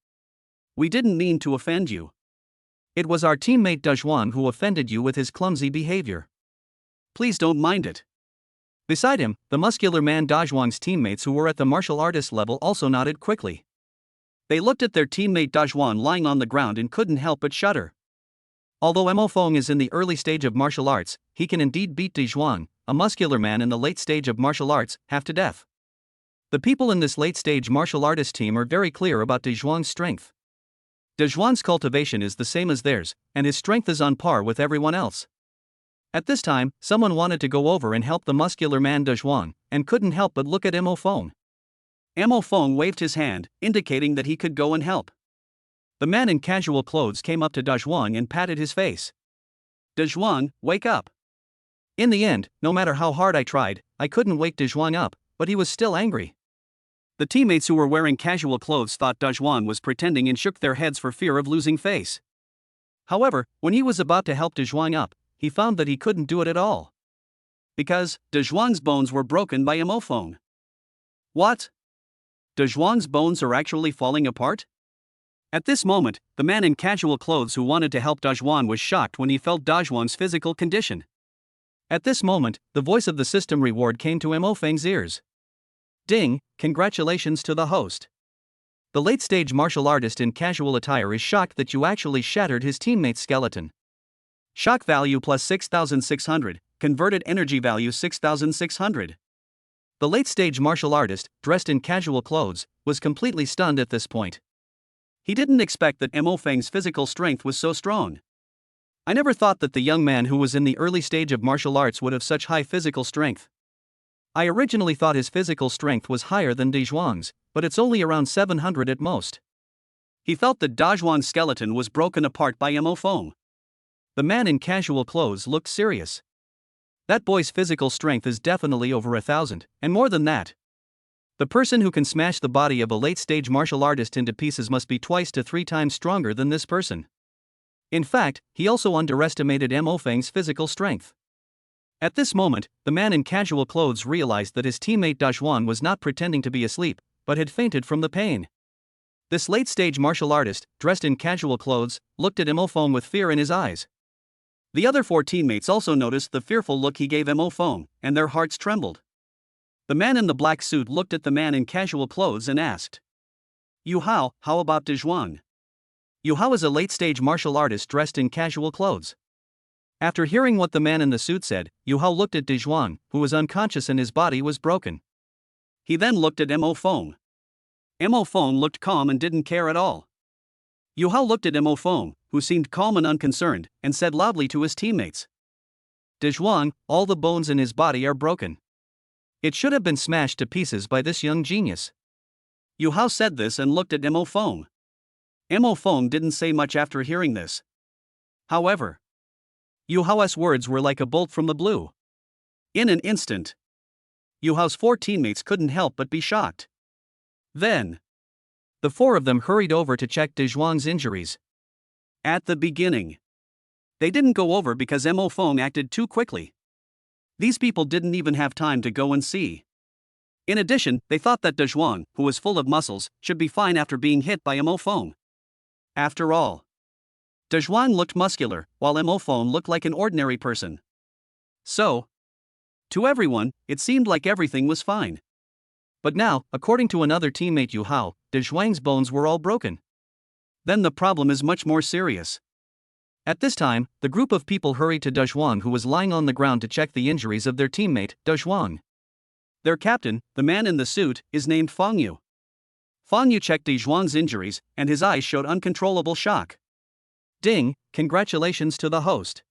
We didn't mean to offend you. It was our teammate De Zhuang who offended you with his clumsy behavior. Please don't mind it." Beside him, the muscular man De Zhuang's teammates who were at the martial artist level also nodded quickly. They looked at their teammate De Zhuang lying on the ground and couldn't help but shudder. Although Mo Feng is in the early stage of martial arts, he can indeed beat De Zhuang, a muscular man in the late stage of martial arts, half to death. The people in this late stage martial artist team are very clear about De Zhuang's strength. De Zhuang's cultivation is the same as theirs, and his strength is on par with everyone else. At this time, someone wanted to go over and help the muscular man De Zhuang, and couldn't help but look at Mo Feng. Mo Feng waved his hand, indicating that he could go and help. The man in casual clothes came up to De Zhuang and patted his face. "De Zhuang, wake up." In the end, no matter how hard I tried, I couldn't wake De Zhuang up, but he was still angry. The teammates who were wearing casual clothes thought De Zhuang was pretending and shook their heads for fear of losing face. However, when he was about to help De Zhuang up, he found that he couldn't do it at all. Because De Zhuang's bones were broken by Mo Feng. What? De Zhuang's bones are actually falling apart? At this moment, the man in casual clothes who wanted to help De Zhuang was shocked when he felt De Zhuang's physical condition. At this moment, the voice of the system reward came to Mo Feng's ears. Ding, congratulations to the host. The late-stage martial artist in casual attire is shocked that you actually shattered his teammate's skeleton. Shock value plus 6,600, converted energy value 6,600. The late-stage martial artist, dressed in casual clothes, was completely stunned at this point. He didn't expect that Mo Feng's physical strength was so strong. I never thought that the young man who was in the early stage of martial arts would have such high physical strength. I originally thought his physical strength was higher than De Zhuang's, but it's only around 700 at most. He felt that De Zhuang's skeleton was broken apart by Mo Feng. The man in casual clothes looked serious. That boy's physical strength is definitely over 1,000, and more than that. The person who can smash the body of a late-stage martial artist into pieces must be 2 to 3 times stronger than this person. In fact, he also underestimated Mo Feng's physical strength. At this moment, the man in casual clothes realized that his teammate De Zhuang was not pretending to be asleep, but had fainted from the pain. This late-stage martial artist, dressed in casual clothes, looked at Mo Feng with fear in his eyes. The other 4 teammates also noticed the fearful look he gave Mo Feng, and their hearts trembled. The man in the black suit looked at the man in casual clothes and asked, "Yu Hao, how about De Zhuang?" Yu Hao is a late-stage martial artist dressed in casual clothes. After hearing what the man in the suit said, Yu Hao looked at De Zhuang, who was unconscious and his body was broken. He then looked at Mo Feng. Mo Feng looked calm and didn't care at all. Yu Hao looked at Mo Feng, who seemed calm and unconcerned, and said loudly to his teammates, "De Zhuang, all the bones in his body are broken. It should have been smashed to pieces by this young genius. Yu Hao said this and looked at Mo Feng. Mo Feng didn't say much after hearing this. However, Yu Hao's words were like a bolt from the blue. In an instant, Yu Hao's 4 teammates couldn't help but be shocked. Then, the 4 of them hurried over to check De Zhuang's injuries. At the beginning, they didn't go over because Mo Feng acted too quickly. These people didn't even have time to go and see. In addition, they thought that De Zhuang, who was full of muscles, should be fine after being hit by Mo Feng. After all, De Zhuang looked muscular, while Mo Feng looked like an ordinary person. So, to everyone, it seemed like everything was fine. But now, according to another teammate Yu Hao, De Zhuang's bones were all broken. Then the problem is much more serious. At this time, the group of people hurried to De Zhuang, who was lying on the ground, to check the injuries of their teammate, De Zhuang. Their captain, the man in the suit, is named Fang Yu. Fang Yu checked De Zhuang's injuries, and his eyes showed uncontrollable shock. Ding, congratulations to the host.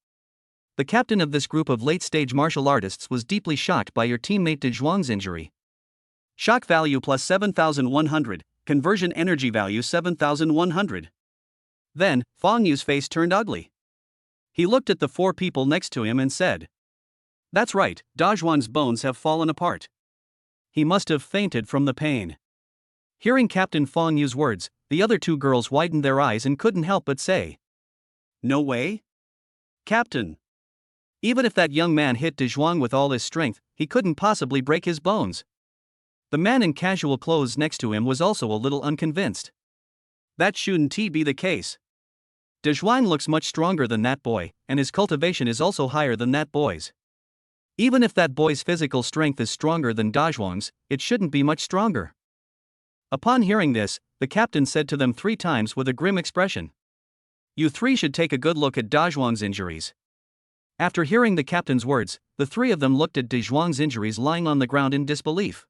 The captain of this group of late-stage martial artists was deeply shocked by your teammate De Zhuang's injury. Shock value plus 7,100, conversion energy value 7,100. Then, Fang Yu's face turned ugly. He looked at the 4 people next to him and said, "That's right, Da Zhuang's bones have fallen apart. He must have fainted from the pain." Hearing Captain Fang Yu's words, the other 2 girls widened their eyes and couldn't help but say, "No way? Captain." Even if that young man hit De Zhuang with all his strength, he couldn't possibly break his bones. The man in casual clothes next to him was also a little unconvinced. That shouldn't be the case. De Zhuang looks much stronger than that boy, and his cultivation is also higher than that boy's. Even if that boy's physical strength is stronger than Da Zhuang's, it shouldn't be much stronger. Upon hearing this, the captain said to them 3 times with a grim expression, "You 3 should take a good look at Da Zhuang's injuries." After hearing the captain's words, the 3 of them looked at De Zhuang's injuries lying on the ground in disbelief.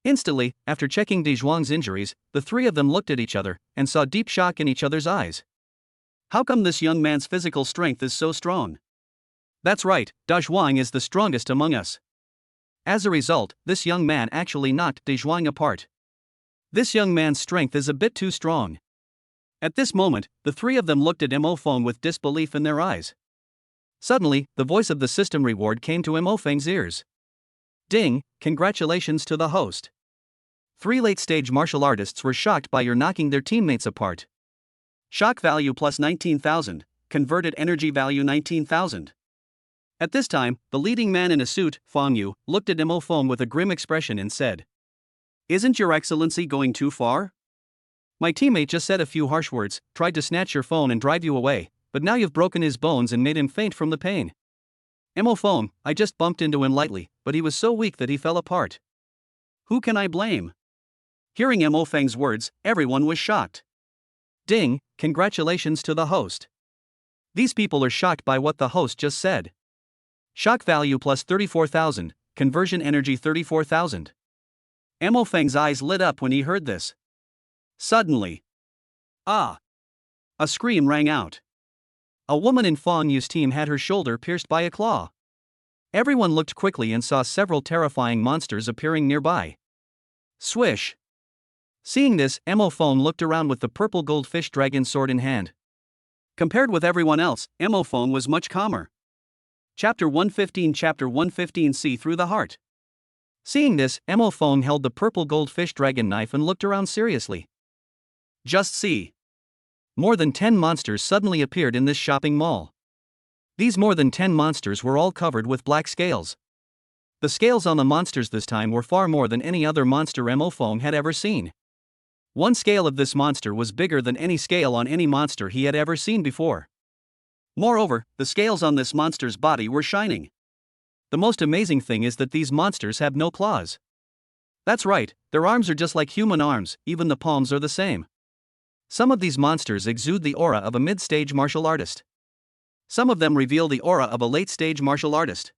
Instantly, after checking De Zhuang's injuries, the 3 of them looked at each other and saw deep shock in each other's eyes. How come this young man's physical strength is so strong? That's right, Da Zhuang is the strongest among us. As a result, this young man actually knocked De Zhuang apart. This young man's strength is a bit too strong. At this moment, the 3 of them looked at Mo Feng with disbelief in their eyes. Suddenly, the voice of the system reward came to Mo Feng's ears. Ding, congratulations to the host. 3 late-stage martial artists were shocked by your knocking their teammates apart. Shock value plus 19,000, converted energy value 19,000. At this time, the leading man in a suit, Fang Yu, looked at Mo Feng with a grim expression and said, "Isn't your excellency going too far? My teammate just said a few harsh words, tried to snatch your phone and drive you away, but now you've broken his bones and made him faint from the pain. Mo Feng, I just bumped into him lightly, but he was so weak that he fell apart." Who can I blame? Hearing Mo Feng's words, everyone was shocked. Ding, congratulations to the host. These people are shocked by what the host just said. Shock value plus 34,000, conversion energy 34,000. Mo Feng's eyes lit up when he heard this. Suddenly, a scream rang out. A woman in Fang Yu's team had her shoulder pierced by a claw. Everyone looked quickly and saw several terrifying monsters appearing nearby. Swish! Seeing this, Mo Feng looked around with the purple goldfish dragon sword in hand. Compared with everyone else, Mo Feng was much calmer. Chapter 115 See Through the Heart. Seeing this, Mo Feng held the purple goldfish dragon knife and looked around seriously. Just see. More than 10 monsters suddenly appeared in this shopping mall. These more than 10 monsters were all covered with black scales. The scales on the monsters this time were far more than any other monster Mo Feng had ever seen. One scale of this monster was bigger than any scale on any monster he had ever seen before. Moreover, the scales on this monster's body were shining. The most amazing thing is that these monsters have no claws. That's right, their arms are just like human arms, even the palms are the same. Some of these monsters exude the aura of a mid-stage martial artist. Some of them reveal the aura of a late-stage martial artist.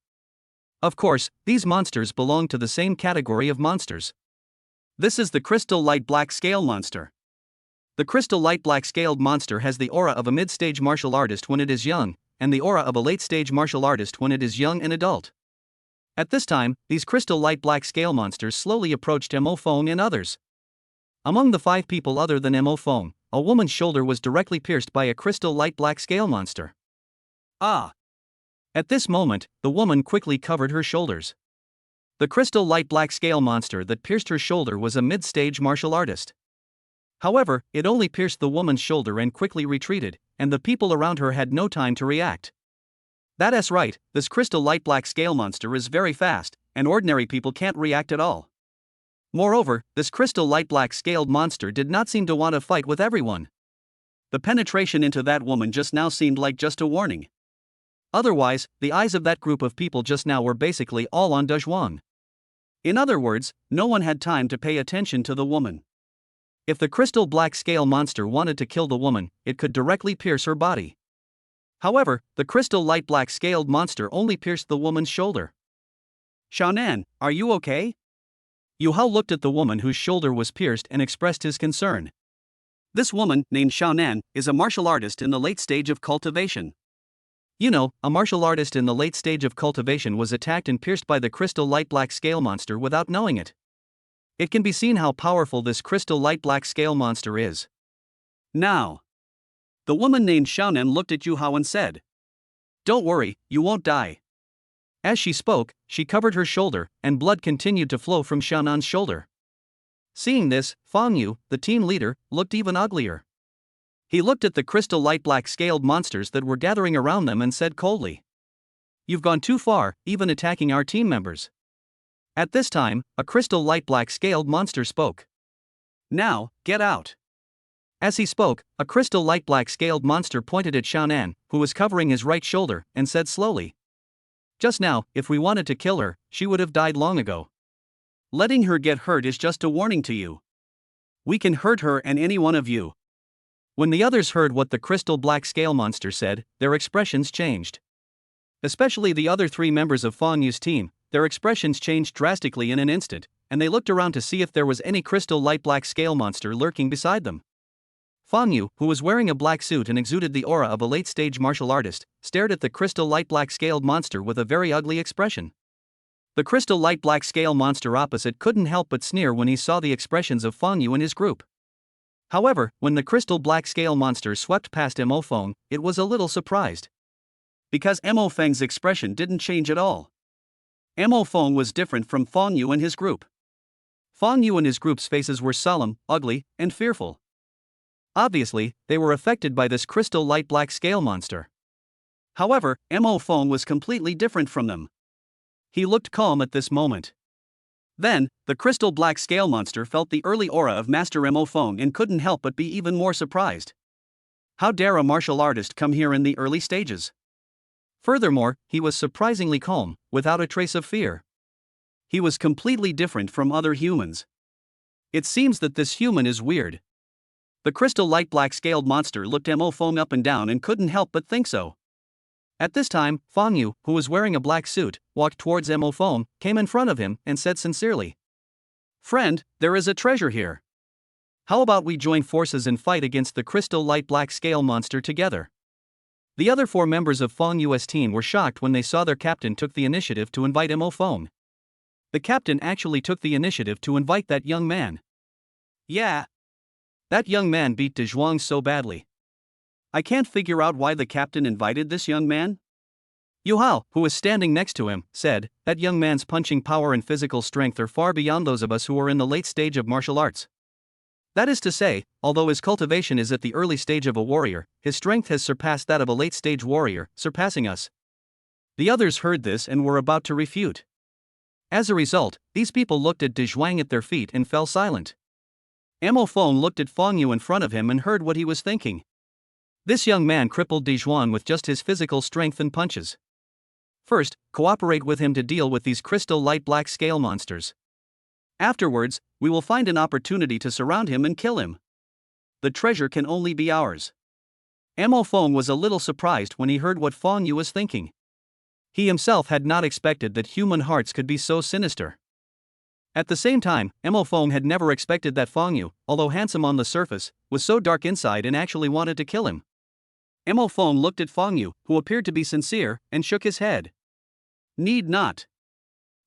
Of course, these monsters belong to the same category of monsters. This is the Crystal Light Black Scale Monster. The Crystal Light Black Scaled Monster has the aura of a mid-stage martial artist when it is young, and the aura of a late-stage martial artist when it is young and adult. At this time, these crystal light black scale monsters slowly approached Mo Fong and others. Among the 5 people other than Mo Fong, a woman's shoulder was directly pierced by a crystal light black scale monster. Ah! At this moment, the woman quickly covered her shoulders. The crystal light black scale monster that pierced her shoulder was a mid-stage martial artist. However, it only pierced the woman's shoulder and quickly retreated, and the people around her had no time to react. That's right, this crystal light black scale monster is very fast, and ordinary people can't react at all. Moreover, this crystal light black scaled monster did not seem to want to fight with everyone. The penetration into that woman just now seemed like just a warning. Otherwise, the eyes of that group of people just now were basically all on Dezhuang. In other words, no one had time to pay attention to the woman. If the crystal black scale monster wanted to kill the woman, it could directly pierce her body. However, the crystal light black scaled monster only pierced the woman's shoulder. Xiaonan, are you okay? Yu Hao looked at the woman whose shoulder was pierced and expressed his concern. This woman, named Xiaonan, is a martial artist in the late stage of cultivation. You know, a martial artist in the late stage of cultivation was attacked and pierced by the crystal light black scale monster without knowing it. It can be seen how powerful this crystal light black scale monster is. Now, the woman named Xiaonan looked at Yu Hao and said, "Don't worry, you won't die." As she spoke, she covered her shoulder, and blood continued to flow from Xiaonan's shoulder. Seeing this, Fang Yu, the team leader, looked even uglier. He looked at the crystal light black scaled monsters that were gathering around them and said coldly, "You've gone too far, even attacking our team members." At this time, a crystal light black scaled monster spoke. "Now, get out." As he spoke, a crystal light black scaled monster pointed at Xiaonan, who was covering his right shoulder, and said slowly, "Just now, if we wanted to kill her, she would have died long ago. Letting her get hurt is just a warning to you. We can hurt her and any one of you." When the others heard what the crystal black scale monster said, their expressions changed. Especially the other 3 members of Fang Yu's team, their expressions changed drastically in an instant, and they looked around to see if there was any crystal light black scale monster lurking beside them. Fang Yu, who was wearing a black suit and exuded the aura of a late-stage martial artist, stared at the crystal light black scaled monster with a very ugly expression. The crystal light black scale monster opposite couldn't help but sneer when he saw the expressions of Fang Yu and his group. However, when the crystal black scale monster swept past Mo Fong, it was a little surprised. Because Mo Feng's expression didn't change at all. Mo Fong was different from Fang Yu and his group. Fang Yu and his group's faces were solemn, ugly, and fearful. Obviously, they were affected by this crystal light black scale monster. However, Mo Fong was completely different from them. He looked calm at this moment. Then, the crystal black scale monster felt the early aura of Master Mo Fong and couldn't help but be even more surprised. How dare a martial artist come here in the early stages? Furthermore, he was surprisingly calm, without a trace of fear. He was completely different from other humans. It seems that this human is weird. The crystal light black scaled monster looked Mo Fong up and down and couldn't help but think so. At this time, Fang Yu, who was wearing a black suit, walked towards Mo Fong, came in front of him, and said sincerely, "Friend, there is a treasure here. How about we join forces and fight against the crystal light black scale monster together?" The other 4 members of Fang Yu's team were shocked when they saw their captain took the initiative to invite Mo Fong. The captain actually took the initiative to invite that young man. Yeah. That young man beat Dezhuang so badly. I can't figure out why the captain invited this young man. Yu Hao, who was standing next to him, said, "That young man's punching power and physical strength are far beyond those of us who are in the late stage of martial arts. That is to say, although his cultivation is at the early stage of a warrior, his strength has surpassed that of a late stage warrior, surpassing us." The others heard this and were about to refute. As a result, these people looked at Dezhuang at their feet and fell silent. Mo Fong looked at Fang Yu in front of him and heard what he was thinking. This young man crippled Dezhuang with just his physical strength and punches. First, cooperate with him to deal with these crystal light black scale monsters. Afterwards, we will find an opportunity to surround him and kill him. The treasure can only be ours. Mo Fong was a little surprised when he heard what Fang Yu was thinking. He himself had not expected that human hearts could be so sinister. At the same time, Mo Fong had never expected that Fang Yu, although handsome on the surface, was so dark inside and actually wanted to kill him. Mo Fong looked at Fang Yu, who appeared to be sincere, and shook his head. Need not.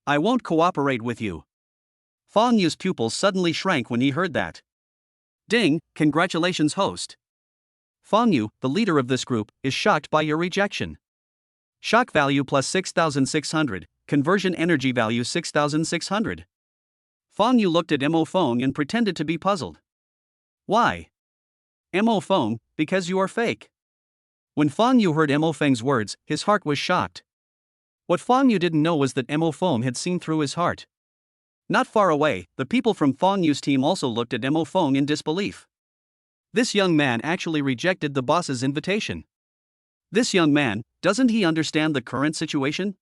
I won't cooperate with you. Fong Yu's pupils suddenly shrank when he heard that. Ding, congratulations, host. Fong Yu, the leader of this group, is shocked by your rejection. Shock value plus 6,600, conversion energy value 6,600. Fong Yu looked at Mo Fong and pretended to be puzzled. Why? Mo Fong, because you are fake. When Fong Yu heard Mo Feng's words, his heart was shocked. What Fong Yu didn't know was that Mo Fong had seen through his heart. Not far away, the people from Fong Yu's team also looked at Mo Fong in disbelief. This young man actually rejected the boss's invitation. This young man, doesn't he understand the current situation?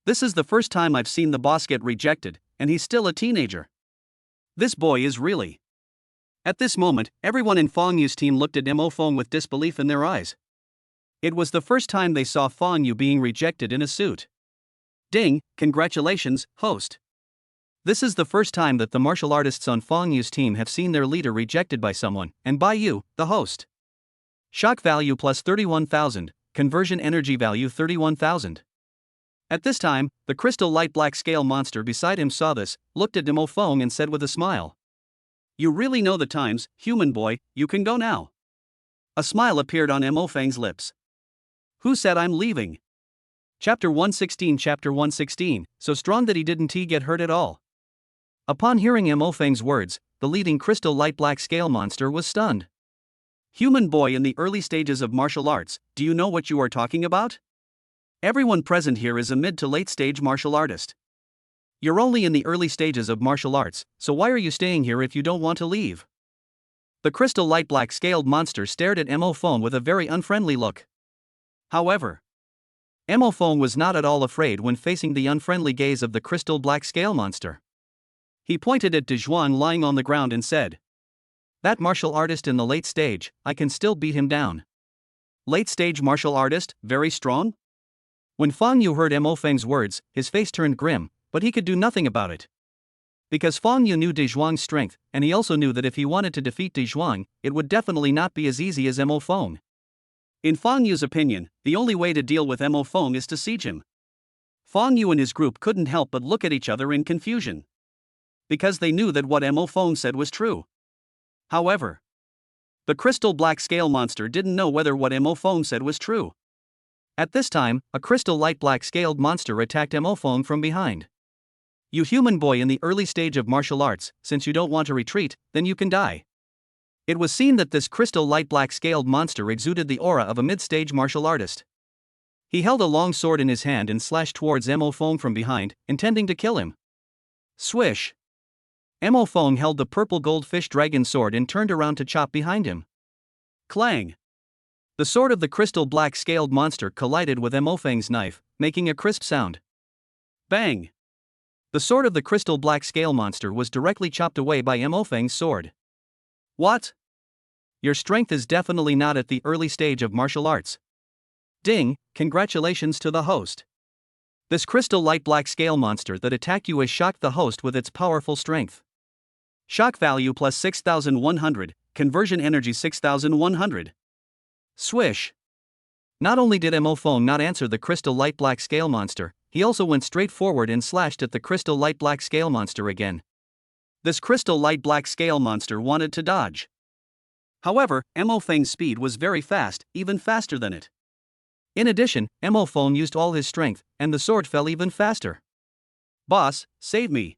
This is the first time I've seen the boss get rejected, and he's still a teenager. This boy is really. At this moment, everyone in Fong Yu's team looked at Mo Fong with disbelief in their eyes. It was the first time they saw Fong Yu being rejected in a suit. Ding, congratulations, host. This is the first time that the martial artists on Fong Yu's team have seen their leader rejected by someone, and by you, the host. Shock value plus 31,000, conversion energy value 31,000. At this time, the crystal light black scale monster beside him saw this, looked at Mo Fong and said with a smile. You really know the times, human boy, you can go now. A smile appeared on Mo Feng's lips. Who said I'm leaving? Chapter 116, so strong that he didn't get hurt at all. Upon hearing Mo Feng's words, the leading crystal light black scale monster was stunned. Human boy in the early stages of martial arts, do you know what you are talking about? Everyone present here is a mid to late stage martial artist. You're only in the early stages of martial arts, so why are you staying here if you don't want to leave? The crystal light black scaled monster stared at Mo Fong with a very unfriendly look. However, Mo Fong was not at all afraid when facing the unfriendly gaze of the crystal black scale monster. He pointed at De Zhuang lying on the ground and said, that martial artist in the late stage, I can still beat him down. Late stage martial artist, very strong? When Fong Yu heard Mo Feng's words, his face turned grim, but he could do nothing about it. Because Fong Yu knew De Zhuang's strength, and he also knew that if he wanted to defeat De Zhuang, it would definitely not be as easy as Mo Fong. In Fong Yu's opinion, the only way to deal with Mo Fong is to siege him. Fong Yu and his group couldn't help but look at each other in confusion. Because they knew that what Mo Fong said was true. However, the crystal black scale monster didn't know whether what Mo Fong said was true. At this time, a crystal light black scaled monster attacked Mo Fong from behind. You human boy in the early stage of martial arts, since you don't want to retreat, then you can die. It was seen that this crystal light black scaled monster exuded the aura of a mid-stage martial artist. He held a long sword in his hand and slashed towards Mo Fong from behind, intending to kill him. Swish! Mo Fong held the purple goldfish dragon sword and turned around to chop behind him. Clang! The sword of the crystal black scaled monster collided with Mo Feng's knife, making a crisp sound. Bang! The sword of the crystal black scale monster was directly chopped away by Mo Feng's sword. What? Your strength is definitely not at the early stage of martial arts. Ding, congratulations to the host. This crystal light black scale monster that attacked you has shocked the host with its powerful strength. Shock value plus 6,100, conversion energy 6,100. Swish! Not only did Mo Fong not answer the crystal light black scale monster, he also went straight forward and slashed at the crystal light black scale monster again. This crystal light black scale monster wanted to dodge. However, Mo Feng's speed was very fast, even faster than it. In addition, Mo Fong used all his strength, and the sword fell even faster. Boss, save me.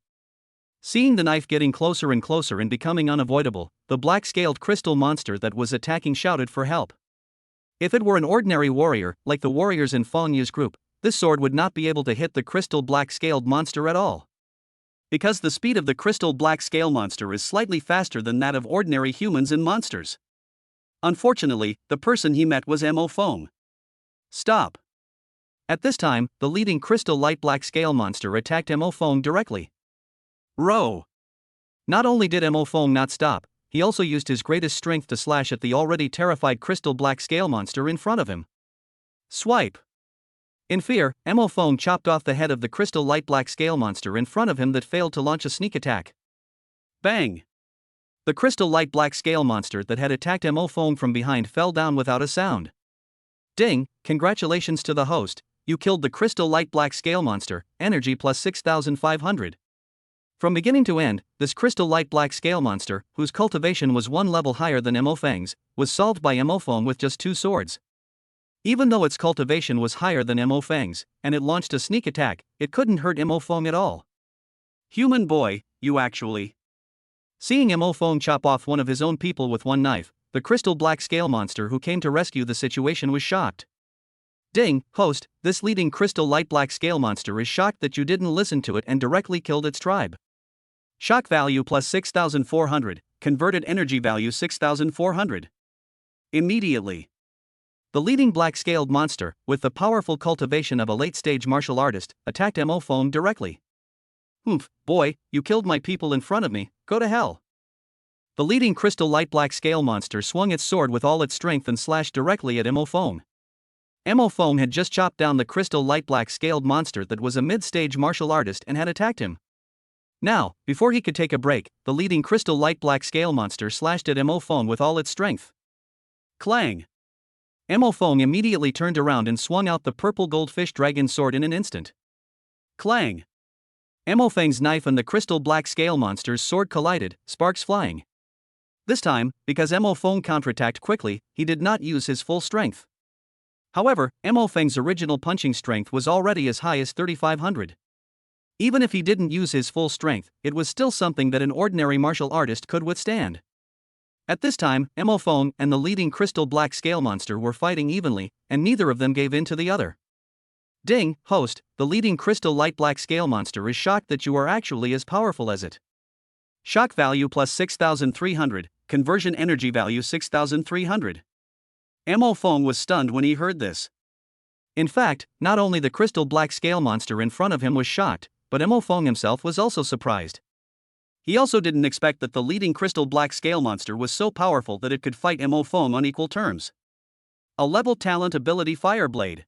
Seeing the knife getting closer and closer and becoming unavoidable, the black-scaled crystal monster that was attacking shouted for help. If it were an ordinary warrior, like the warriors in Fong Yu's group, this sword would not be able to hit the crystal black-scaled monster at all. Because the speed of the crystal black-scale monster is slightly faster than that of ordinary humans and monsters. Unfortunately, the person he met was Mo Fong. Stop! At this time, the leading crystal light black-scale monster attacked Mo Fong directly. Row! Not only did Mo Fong not stop, he also used his greatest strength to slash at the already terrified crystal black scale monster in front of him. Swipe! In fear, Mo Fong chopped off the head of the crystal light black scale monster in front of him that failed to launch a sneak attack. Bang! The crystal light black scale monster that had attacked Mo Fong from behind fell down without a sound. Ding, congratulations to the host, you killed the crystal light black scale monster, energy plus 6,500. From beginning to end, this crystal light black scale monster, whose cultivation was one level higher than Mo Feng's, was solved by Mo Feng with just 2 swords. Even though its cultivation was higher than Mo Feng's, and it launched a sneak attack, it couldn't hurt Mo Feng at all. Human boy, you actually. Seeing Mo Feng chop off one of his own people with one knife, the crystal black scale monster who came to rescue the situation was shocked. Ding, host, this leading crystal light black scale monster is shocked that you didn't listen to it and directly killed its tribe. Shock value plus 6,400, converted energy value 6,400. Immediately. The leading black-scaled monster, with the powerful cultivation of a late-stage martial artist, attacked Mo Feng directly. Humph, boy, you killed my people in front of me, go to hell. The leading crystal light black scale monster swung its sword with all its strength and slashed directly at Mo Feng. Mo Feng had just chopped down the crystal light black scaled monster that was a mid-stage martial artist and had attacked him. Now, before he could take a break, the leading crystal light black scale monster slashed at Mo Feng with all its strength. Clang! Mo Feng immediately turned around and swung out the purple goldfish dragon sword in an instant. Clang! Mo Feng's knife and the crystal black scale monster's sword collided, sparks flying. This time, because Mo Feng counterattacked quickly, he did not use his full strength. However, Mo Feng's original punching strength was already as high as 3,500. Even if he didn't use his full strength, it was still something that an ordinary martial artist could withstand. At this time, Mo Feng and the leading crystal black scale monster were fighting evenly, and neither of them gave in to the other. Ding, host, the leading crystal light black scale monster is shocked that you are actually as powerful as it. Shock value plus 6,300, conversion energy value 6,300. Mo Feng was stunned when he heard this. In fact, not only the crystal black scale monster in front of him was shocked, but Mo Feng himself was also surprised. He also didn't expect that the leading crystal black scale monster was so powerful that it could fight Mo Feng on equal terms. A level talent ability Fireblade.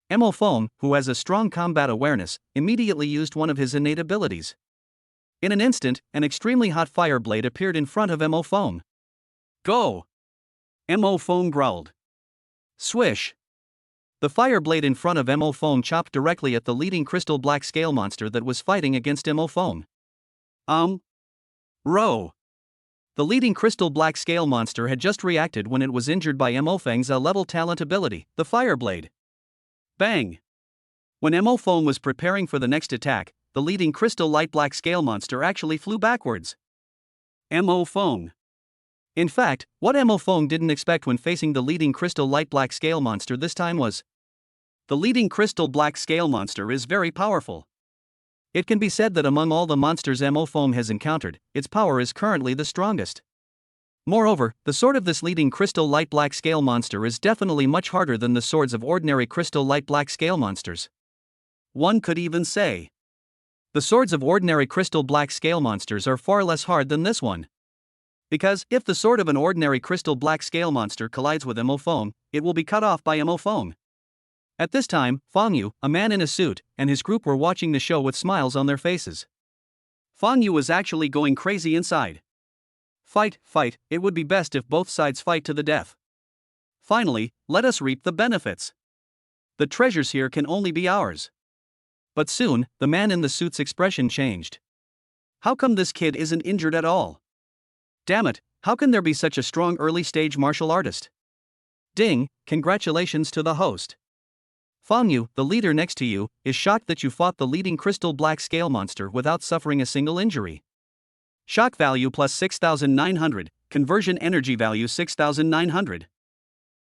Mo Feng, who has a strong combat awareness, immediately used one of his innate abilities. In an instant, an extremely hot Fireblade appeared in front of Mo Feng. Go! Mo Feng growled. Swish! The Fireblade in front of Mo Feng chopped directly at the leading crystal black scale monster that was fighting against Mo Feng. Row. The leading crystal black scale monster had just reacted when it was injured by Mo Feng's level talent ability, the Fireblade. Bang! When Mo Feng was preparing for the next attack, the leading crystal light black scale monster actually flew backwards. Mo Feng. In fact, what Mo Feng didn't expect when facing the leading crystal light black scale monster this time was, the leading crystal black scale monster is very powerful. It can be said that among all the monsters Mo Feng has encountered, its power is currently the strongest. Moreover, the sword of this leading crystal light black scale monster is definitely much harder than the swords of ordinary crystal light black scale monsters. One could even say, the swords of ordinary crystal black scale monsters are far less hard than this one. Because, if the sword of an ordinary crystal black scale monster collides with Mo Feng, it will be cut off by Mo Feng. At this time, Feng Yu, a man in a suit, and his group were watching the show with smiles on their faces. Feng Yu was actually going crazy inside. Fight, it would be best if both sides fight to the death. Finally, let us reap the benefits. The treasures here can only be ours. But soon, the man in the suit's expression changed. How come this kid isn't injured at all? Damn it, how can there be such a strong early-stage martial artist? Ding, congratulations to the host. Feng Yu, the leader next to you, is shocked that you fought the leading crystal black scale monster without suffering a single injury. Shock value plus 6,900, conversion energy value 6,900.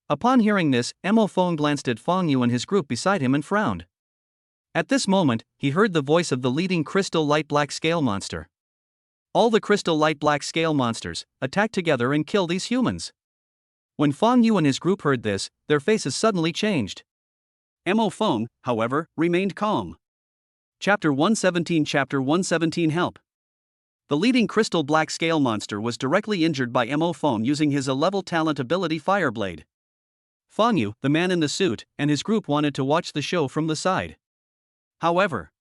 Upon hearing this, Mo Feng glanced at Feng Yu and his group beside him and frowned. At this moment, he heard the voice of the leading crystal light black scale monster. All the crystal light black scale monsters, attack together and kill these humans. When Feng Yu and his group heard this, their faces suddenly changed. Mo Feng, however, remained calm. Chapter 117 Help. The leading crystal black scale monster was directly injured by Mo Feng using his A-level talent ability Fireblade. Feng Yu, the man in the suit, and his group wanted to watch the show from the side. However,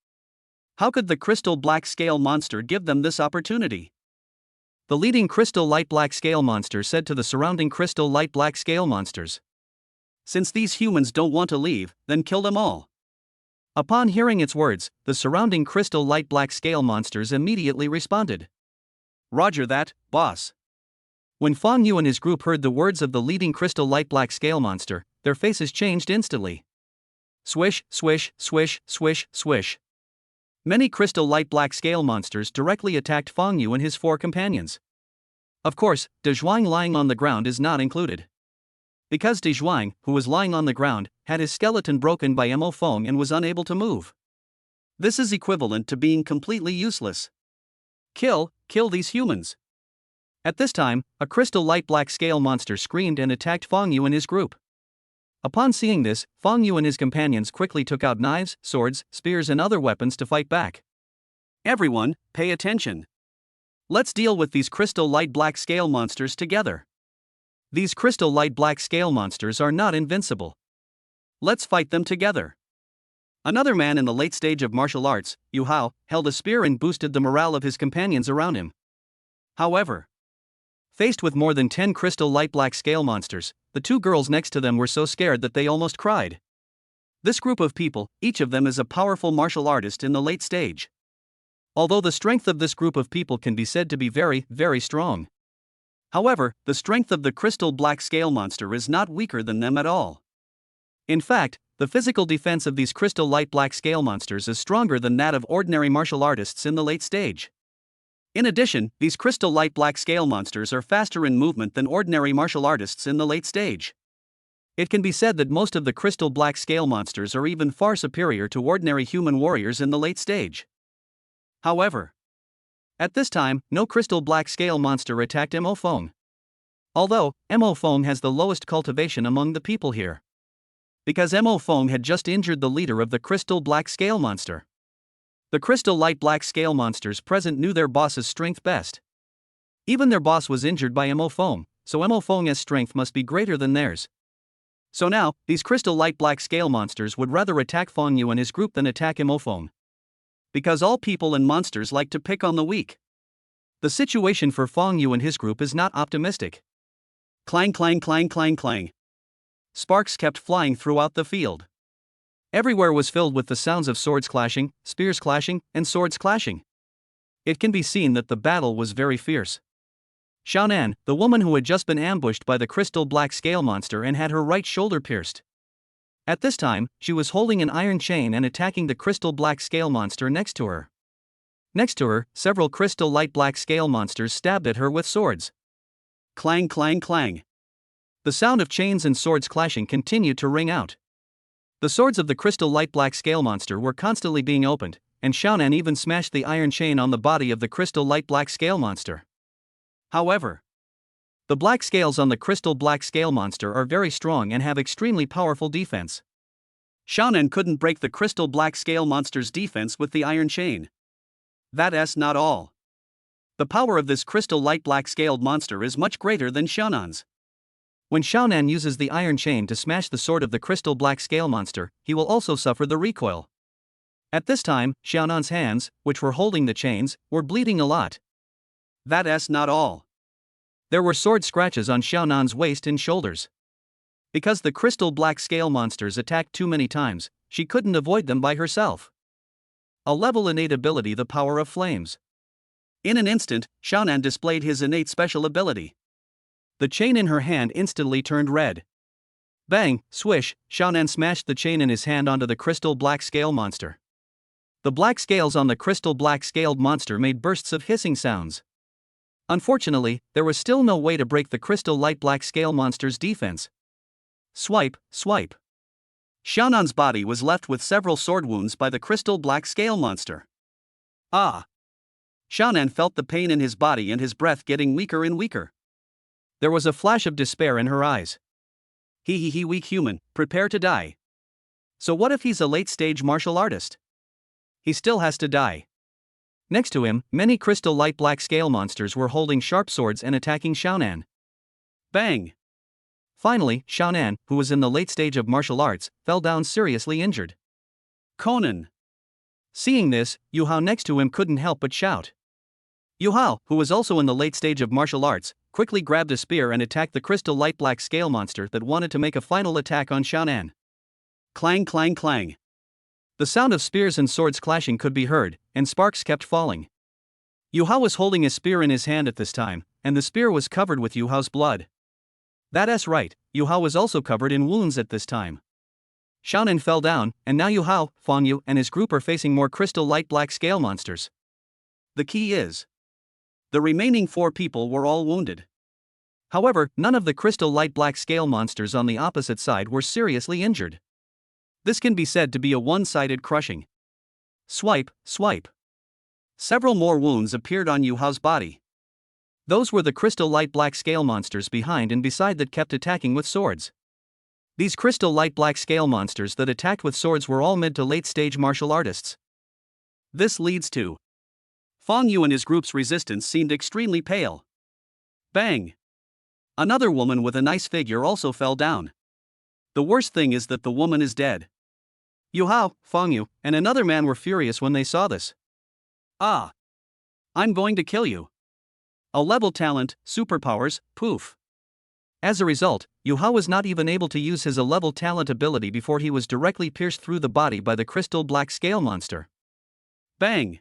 how could the crystal black scale monster give them this opportunity? The leading crystal light black scale monster said to the surrounding crystal light black scale monsters, since these humans don't want to leave, then kill them all. Upon hearing its words, the surrounding crystal light black scale monsters immediately responded. Roger that, boss. When Fang Yu and his group heard the words of the leading crystal light black scale monster, their faces changed instantly. Swish, swish, swish, swish, swish. Many crystal light black scale monsters directly attacked Fang Yu and his 4 companions. Of course, De Zhuang lying on the ground is not included. Because De Zhuang, who was lying on the ground, had his skeleton broken by Mo Feng and was unable to move. This is equivalent to being completely useless. Kill these humans. At this time, a crystal light black scale monster screamed and attacked Fang Yu and his group. Upon seeing this, Fang Yu and his companions quickly took out knives, swords, spears and other weapons to fight back. Everyone, pay attention. Let's deal with these crystal light black scale monsters together. These crystal light black scale monsters are not invincible. Let's fight them together. Another man in the late stage of martial arts, Yu Hao, held a spear and boosted the morale of his companions around him. However, faced with more than 10 crystal light black scale monsters, the 2 girls next to them were so scared that they almost cried. This group of people, each of them is a powerful martial artist in the late stage. Although the strength of this group of people can be said to be very, very strong. However, the strength of the crystal black scale monster is not weaker than them at all. In fact, the physical defense of these crystal light black scale monsters is stronger than that of ordinary martial artists in the late stage. In addition, these crystal light black scale monsters are faster in movement than ordinary martial artists in the late stage. It can be said that most of the crystal black scale monsters are even far superior to ordinary human warriors in the late stage. However, at this time, no crystal black scale monster attacked Mo Feng. Although, Mo Feng has the lowest cultivation among the people here. Because Mo Feng had just injured the leader of the crystal black scale monster. The crystal light black scale monsters present knew their boss's strength best. Even their boss was injured by Mo Feng, so Mo Feng's strength must be greater than theirs. So now, these crystal light black scale monsters would rather attack Fang Yu and his group than attack Mo Feng. Because all people and monsters like to pick on the weak. The situation for Fang Yu and his group is not optimistic. Clang clang clang clang clang. Sparks kept flying throughout the field. Everywhere was filled with the sounds of swords clashing, spears clashing, and swords clashing. It can be seen that the battle was very fierce. Xiaonan, the woman who had just been ambushed by the crystal black scale monster and had her right shoulder pierced. At this time, she was holding an iron chain and attacking the crystal black scale monster next to her. Next to her, several crystal light black scale monsters stabbed at her with swords. Clang clang clang. The sound of chains and swords clashing continued to ring out. The swords of the crystal light black scale monster were constantly being opened, and Xiaonan even smashed the iron chain on the body of the crystal light black scale monster. However, the black scales on the crystal black scale monster are very strong and have extremely powerful defense. Xiaonan couldn't break the crystal black scale monster's defense with the iron chain. That's not all. The power of this crystal light black scaled monster is much greater than Xiaonan's. When Xiaonan uses the iron chain to smash the sword of the crystal black scale monster, he will also suffer the recoil. At this time, Xiaonan's hands, which were holding the chains, were bleeding a lot. That's not all. There were sword scratches on Xiaonan's waist and shoulders. Because the crystal black scale monsters attacked too many times, she couldn't avoid them by herself. A level innate ability, the power of flames. In an instant, Xiaonan displayed his innate special ability. The chain in her hand instantly turned red. Bang, swish, Xiaonan smashed the chain in his hand onto the crystal black scale monster. The black scales on the crystal black scaled monster made bursts of hissing sounds. Unfortunately, there was still no way to break the crystal light black scale monster's defense. Swipe, swipe. Xiaonan's body was left with several sword wounds by the crystal black scale monster. Ah! Xiaonan felt the pain in his body and his breath getting weaker and weaker. There was a flash of despair in her eyes. He weak human, prepare to die. So what if he's a late-stage martial artist? He still has to die. Next to him, many crystal light black scale monsters were holding sharp swords and attacking Xiaonan. Bang! Finally, Xiaonan, who was in the late stage of martial arts, fell down seriously injured. Conan. Seeing this, Yu Hao next to him couldn't help but shout. Yu Hao, who was also in the late stage of martial arts, quickly grabbed a spear and attacked the crystal light black scale monster that wanted to make a final attack on Xiaonan. Clang clang clang. The sound of spears and swords clashing could be heard, and sparks kept falling. Yu Hao was holding a spear in his hand at this time, and the spear was covered with Yu Hao's blood. That's right, Yu Hao was also covered in wounds at this time. Xiaonan fell down, and now Yu Hao, Fang Yu, and his group are facing more crystal light black scale monsters. The key is, the remaining 4 people were all wounded. However, none of the crystal light black scale monsters on the opposite side were seriously injured. This can be said to be a one-sided crushing. Swipe, swipe. Several more wounds appeared on Yu Hao's body. Those were the crystal light black scale monsters behind and beside that kept attacking with swords. These crystal light black scale monsters that attacked with swords were all mid to late stage martial artists. This leads to Fang Yu and his group's resistance seemed extremely pale. Bang! Another woman with a nice figure also fell down. The worst thing is that the woman is dead. Yu Hao, Fang Yu, and another man were furious when they saw this. Ah! I'm going to kill you. A level talent, superpowers, poof. As a result, Yu Hao was not even able to use his A-level talent ability before he was directly pierced through the body by the crystal black scale monster. Bang!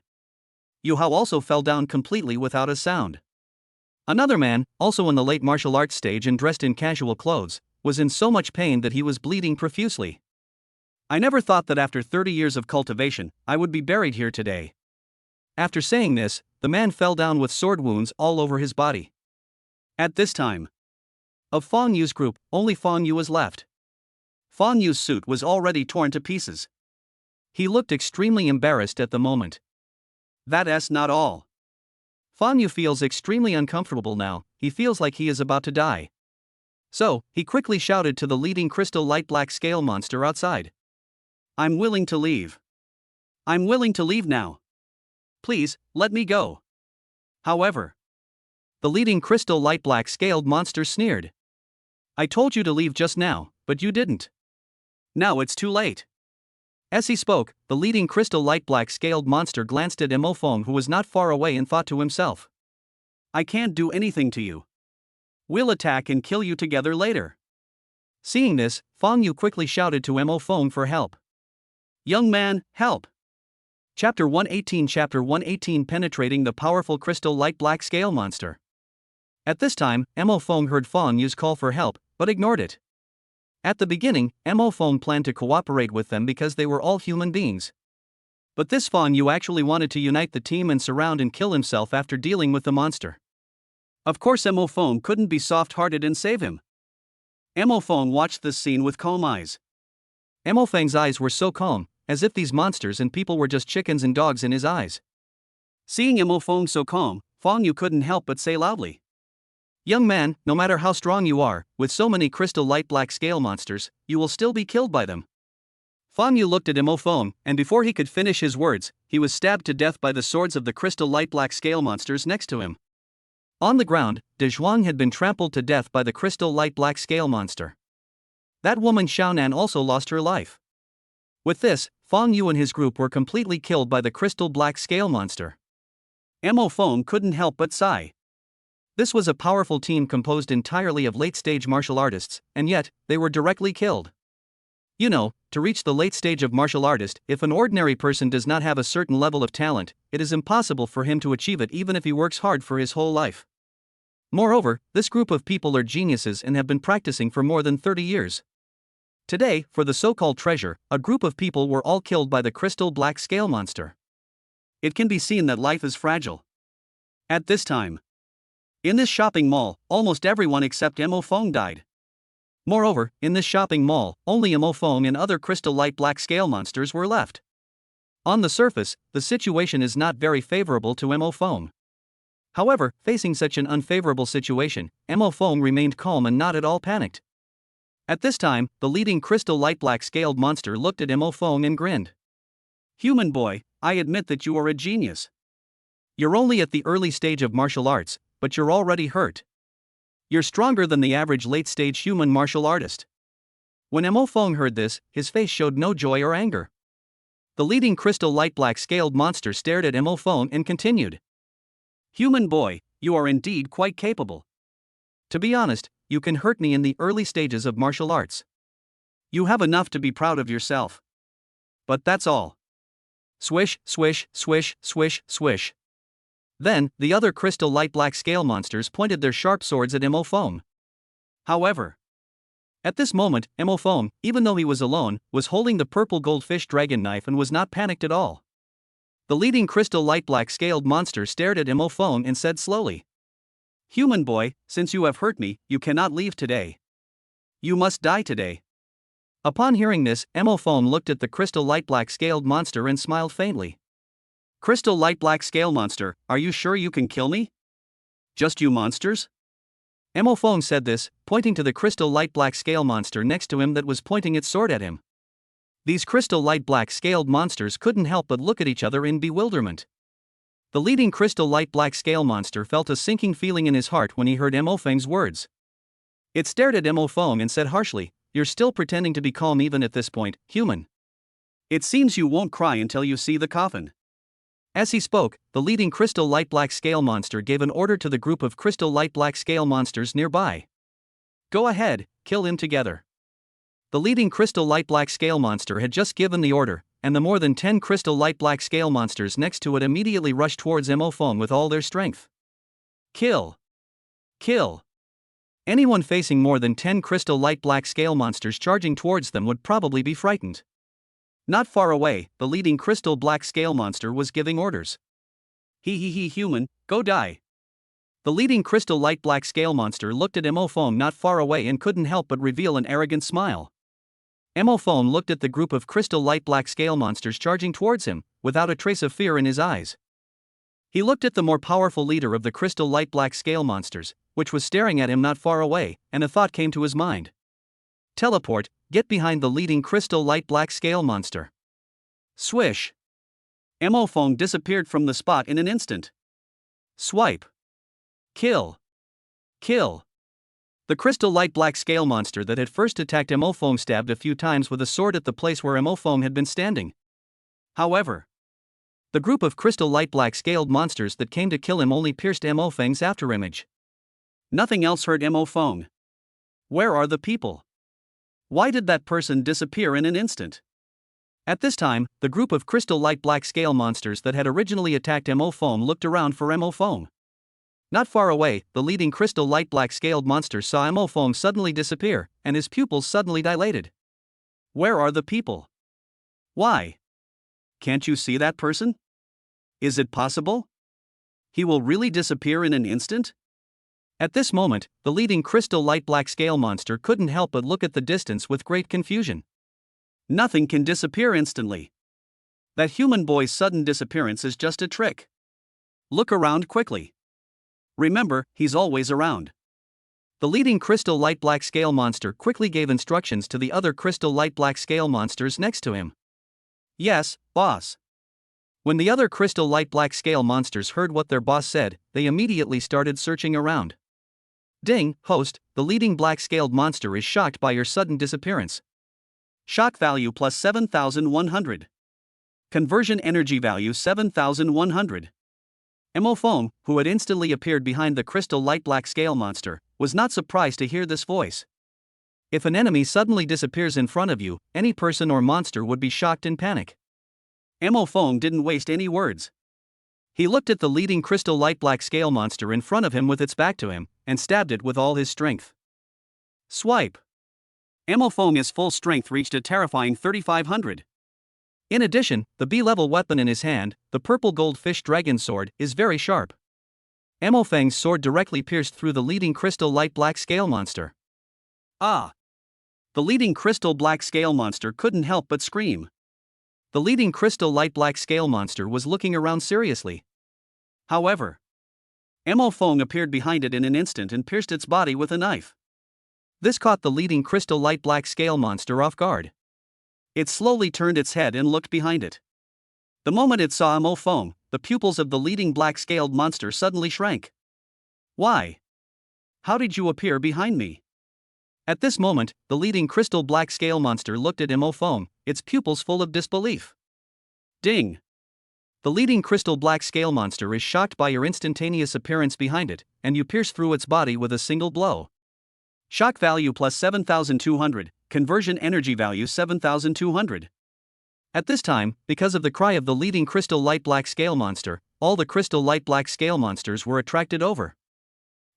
Yu Hao also fell down completely without a sound. Another man, also in the late martial arts stage and dressed in casual clothes, was in so much pain that he was bleeding profusely. I never thought that after 30 years of cultivation, I would be buried here today. After saying this, the man fell down with sword wounds all over his body. At this time, of Fang Yu's group, only Fang Yu was left. Fang Yu's suit was already torn to pieces. He looked extremely embarrassed at the moment. That's not all. Fang Yu feels extremely uncomfortable now, he feels like he is about to die. So, he quickly shouted to the leading crystal light black scale monster outside. I'm willing to leave. I'm willing to leave now. Please, let me go. However, the leading crystal light black scaled monster sneered. I told you to leave just now, but you didn't. Now it's too late. As he spoke, the leading crystal light black scaled monster glanced at Mo Feng, who was not far away, and thought to himself, I can't do anything to you. We'll attack and kill you together later. Seeing this, Fang Yu quickly shouted to Mo Feng for help. Young man, help! Chapter 118 Penetrating the powerful crystal light black scale monster. At this time, Mo Feng heard Fang Yu's call for help, but ignored it. At the beginning, Mo Feng planned to cooperate with them because they were all human beings. But this Fang Yu actually wanted to unite the team and surround and kill himself after dealing with the monster. Of course Mo Feng couldn't be soft-hearted and save him. Mo Feng watched this scene with calm eyes. Mo Feng's eyes were so calm, as if these monsters and people were just chickens and dogs in his eyes. Seeing Mo Feng so calm, Fang Yu couldn't help but say loudly, Young man, no matter how strong you are, with so many crystal light black scale monsters, you will still be killed by them. Fang Yu looked at Mo Feng, and before he could finish his words, he was stabbed to death by the swords of the crystal light black scale monsters next to him. On the ground, De Zhuang had been trampled to death by the crystal light black scale monster. That woman Xiaonan also lost her life. With this, Fang Yu and his group were completely killed by the crystal black scale monster. Mo Feng couldn't help but sigh. This was a powerful team composed entirely of late-stage martial artists, and yet, they were directly killed. You know, to reach the late stage of martial artist, if an ordinary person does not have a certain level of talent, it is impossible for him to achieve it even if he works hard for his whole life. Moreover, this group of people are geniuses and have been practicing for more than 30 years. Today, for the so-called treasure, a group of people were all killed by the crystal black scale monster. It can be seen that life is fragile. At this time, in this shopping mall, almost everyone except Mo Feng died. Moreover, in this shopping mall, only Mo Feng and other crystal light black scale monsters were left. On the surface, the situation is not very favorable to Mo Feng. However, facing such an unfavorable situation, Mo Feng remained calm and not at all panicked. At this time, the leading crystal light black scaled monster looked at Mo Feng and grinned. Human boy, I admit that you are a genius. You're only at the early stage of martial arts, but you're already hurt. You're stronger than the average late-stage human martial artist. When Mo Feng heard this, his face showed no joy or anger. The leading crystal light black scaled monster stared at Mo Feng and continued. Human boy, you are indeed quite capable. To be honest, you can hurt me in the early stages of martial arts. You have enough to be proud of yourself. But that's all. Swish, swish, swish, swish, swish. Then, the other crystal light black scale monsters pointed their sharp swords at Foam. However, at this moment, Foam, even though he was alone, was holding the purple goldfish dragon knife and was not panicked at all. The leading crystal light black scaled monster stared at Foam and said slowly, "Human boy, since you have hurt me, you cannot leave today. You must die today." Upon hearing this, Foam looked at the crystal light black scaled monster and smiled faintly. "Crystal light black scale monster, are you sure you can kill me? Just you monsters?" Foam said this, pointing to the crystal light black scale monster next to him that was pointing its sword at him. These crystal light black scaled monsters couldn't help but look at each other in bewilderment. The leading crystal light black scale monster felt a sinking feeling in his heart when he heard Foam's words. It stared at Foam and said harshly, "You're still pretending to be calm even at this point, human. It seems you won't cry until you see the coffin." As he spoke, the leading crystal light black scale monster gave an order to the group of crystal light black scale monsters nearby. "Go ahead, kill him together." The leading crystal light black scale monster had just given the order, and the more than 10 crystal light black scale monsters next to it immediately rushed towards Foam with all their strength. Kill! Kill! Anyone facing more than 10 crystal light black scale monsters charging towards them would probably be frightened. Not far away, the leading crystal black scale monster was giving orders. He human, go die." The leading crystal light black scale monster looked at Foam not far away and couldn't help but reveal an arrogant smile. Foam looked at the group of crystal light black scale monsters charging towards him, without a trace of fear in his eyes. He looked at the more powerful leader of the crystal light black scale monsters, which was staring at him not far away, and a thought came to his mind. Teleport, get behind the leading crystal light black scale monster. Swish! Foam disappeared from the spot in an instant. Swipe! Kill! Kill! The crystal light black scale monster that had first attacked Foam stabbed a few times with a sword at the place where Foam had been standing. However, the group of crystal light black scaled monsters that came to kill him only pierced Foam's afterimage. Nothing else hurt Foam. Where are the people? Why did that person disappear in an instant? At this time, the group of crystal light black scale monsters that had originally attacked Foam looked around for Foam. Not far away, the leading crystal light black scaled monster saw Foam suddenly disappear, and his pupils suddenly dilated. Where are the people? Why? Can't you see that person? Is it possible? He will really disappear in an instant? At this moment, the leading crystal light black scale monster couldn't help but look at the distance with great confusion. Nothing can disappear instantly. That human boy's sudden disappearance is just a trick. Look around quickly. Remember, he's always around. The leading crystal light black scale monster quickly gave instructions to the other crystal light black scale monsters next to him. Yes, boss. When the other crystal light black scale monsters heard what their boss said, they immediately started searching around. Ding, host, the leading black scaled monster is shocked by your sudden disappearance. Shock value plus 7,100. Conversion energy value 7,100. Foam, who had instantly appeared behind the crystal light black scale monster, was not surprised to hear this voice. If an enemy suddenly disappears in front of you, any person or monster would be shocked and panic. Foam didn't waste any words. He looked at the leading crystal light black scale monster in front of him with its back to him, and stabbed it with all his strength. Swipe! Foam's full strength reached a terrifying 3,500. In addition, the B-level weapon in his hand, the purple goldfish dragon sword, is very sharp. Foam's sword directly pierced through the leading crystal light black scale monster. Ah! The leading crystal black scale monster couldn't help but scream. The leading crystal light black scale monster was looking around seriously. However, Foam appeared behind it in an instant and pierced its body with a knife. This caught the leading crystal light black scale monster off guard. It slowly turned its head and looked behind it. The moment it saw Foam, the pupils of the leading black scaled monster suddenly shrank. Why? How did you appear behind me? At this moment, the leading crystal black scale monster looked at Foam, its pupils full of disbelief. Ding! The leading crystal black scale monster is shocked by your instantaneous appearance behind it, and you pierce through its body with a single blow. Shock value plus 7,200, conversion energy value 7,200. At this time, because of the cry of the leading crystal light black scale monster, all the crystal light black scale monsters were attracted over.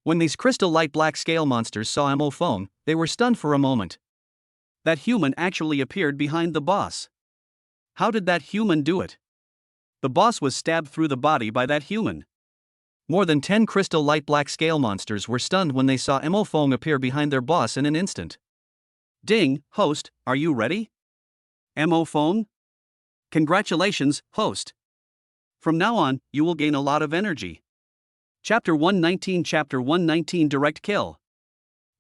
When these crystal light black scale monsters saw Mo Fong, they were stunned for a moment. That human actually appeared behind the boss. How did that human do it? The boss was stabbed through the body by that human. More than 10 crystal light black scale monsters were stunned when they saw Mo Fong appear behind their boss in an instant. Ding, host, are you ready? Mo Fong? Congratulations, host. From now on, you will gain a lot of energy. Chapter 119 Direct Kill.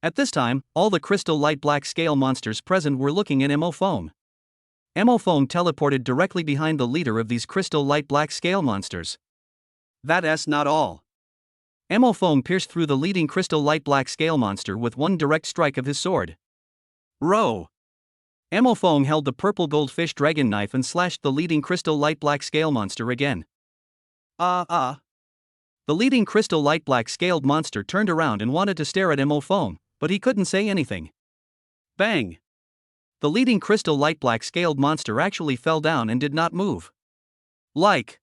At this time, all the crystal light black scale monsters present were looking at Mo Fong. Mo Fong teleported directly behind the leader of these crystal light black scale monsters. That's not all. Mo Fong pierced through the leading crystal light black scale monster with one direct strike of his sword. Row. Mo Fong held the purple goldfish dragon knife and slashed the leading crystal light black scale monster again. The leading crystal light black scaled monster turned around and wanted to stare at Mo Fong, but he couldn't say anything. Bang. The leading crystal light black scaled monster actually fell down and did not move. Like.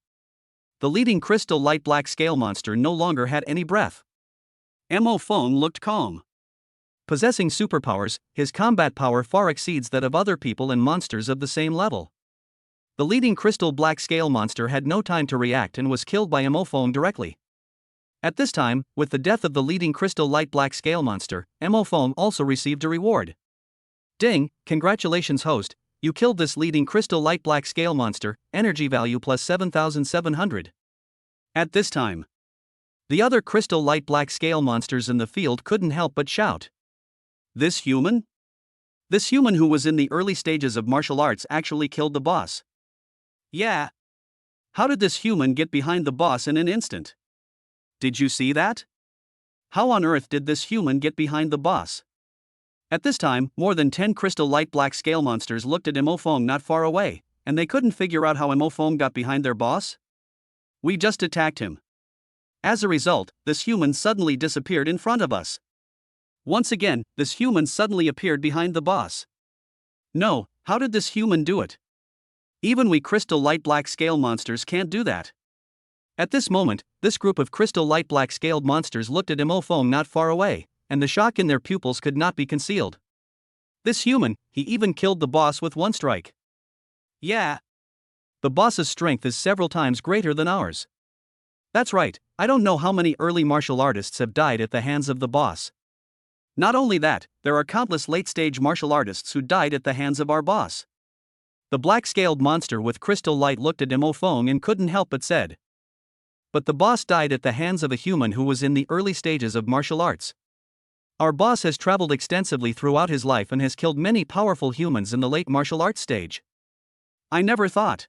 The leading crystal light black scale monster no longer had any breath. Mo Fong looked calm. Possessing superpowers, his combat power far exceeds that of other people and monsters of the same level. The leading crystal black scale monster had no time to react and was killed by Mo Fong directly. At this time, with the death of the leading crystal light black scale monster, Mo Fong also received a reward. Ding, congratulations host, you killed this leading crystal light black scale monster, energy value plus 7,700. At this time, the other crystal light black scale monsters in the field couldn't help but shout. This human? This human who was in the early stages of martial arts actually killed the boss. Yeah. How did this human get behind the boss in an instant? Did you see that? How on earth did this human get behind the boss? At this time, more than 10 crystal light black scale monsters looked at Mo Fong not far away, and they couldn't figure out how Mo Fong got behind their boss. We just attacked him. As a result, this human suddenly disappeared in front of us. Once again, this human suddenly appeared behind the boss. No, how did this human do it? Even we crystal light black scale monsters can't do that. At this moment, this group of crystal light black scaled monsters looked at Mo Fong not far away, and the shock in their pupils could not be concealed. This human, he even killed the boss with one strike. Yeah. The boss's strength is several times greater than ours. That's right, I don't know how many early martial artists have died at the hands of the boss. Not only that, there are countless late-stage martial artists who died at the hands of our boss. The black-scaled monster with crystal light looked at Mo Fong and couldn't help but said. But the boss died at the hands of a human who was in the early stages of martial arts. Our boss has traveled extensively throughout his life and has killed many powerful humans in the late martial arts stage. I never thought.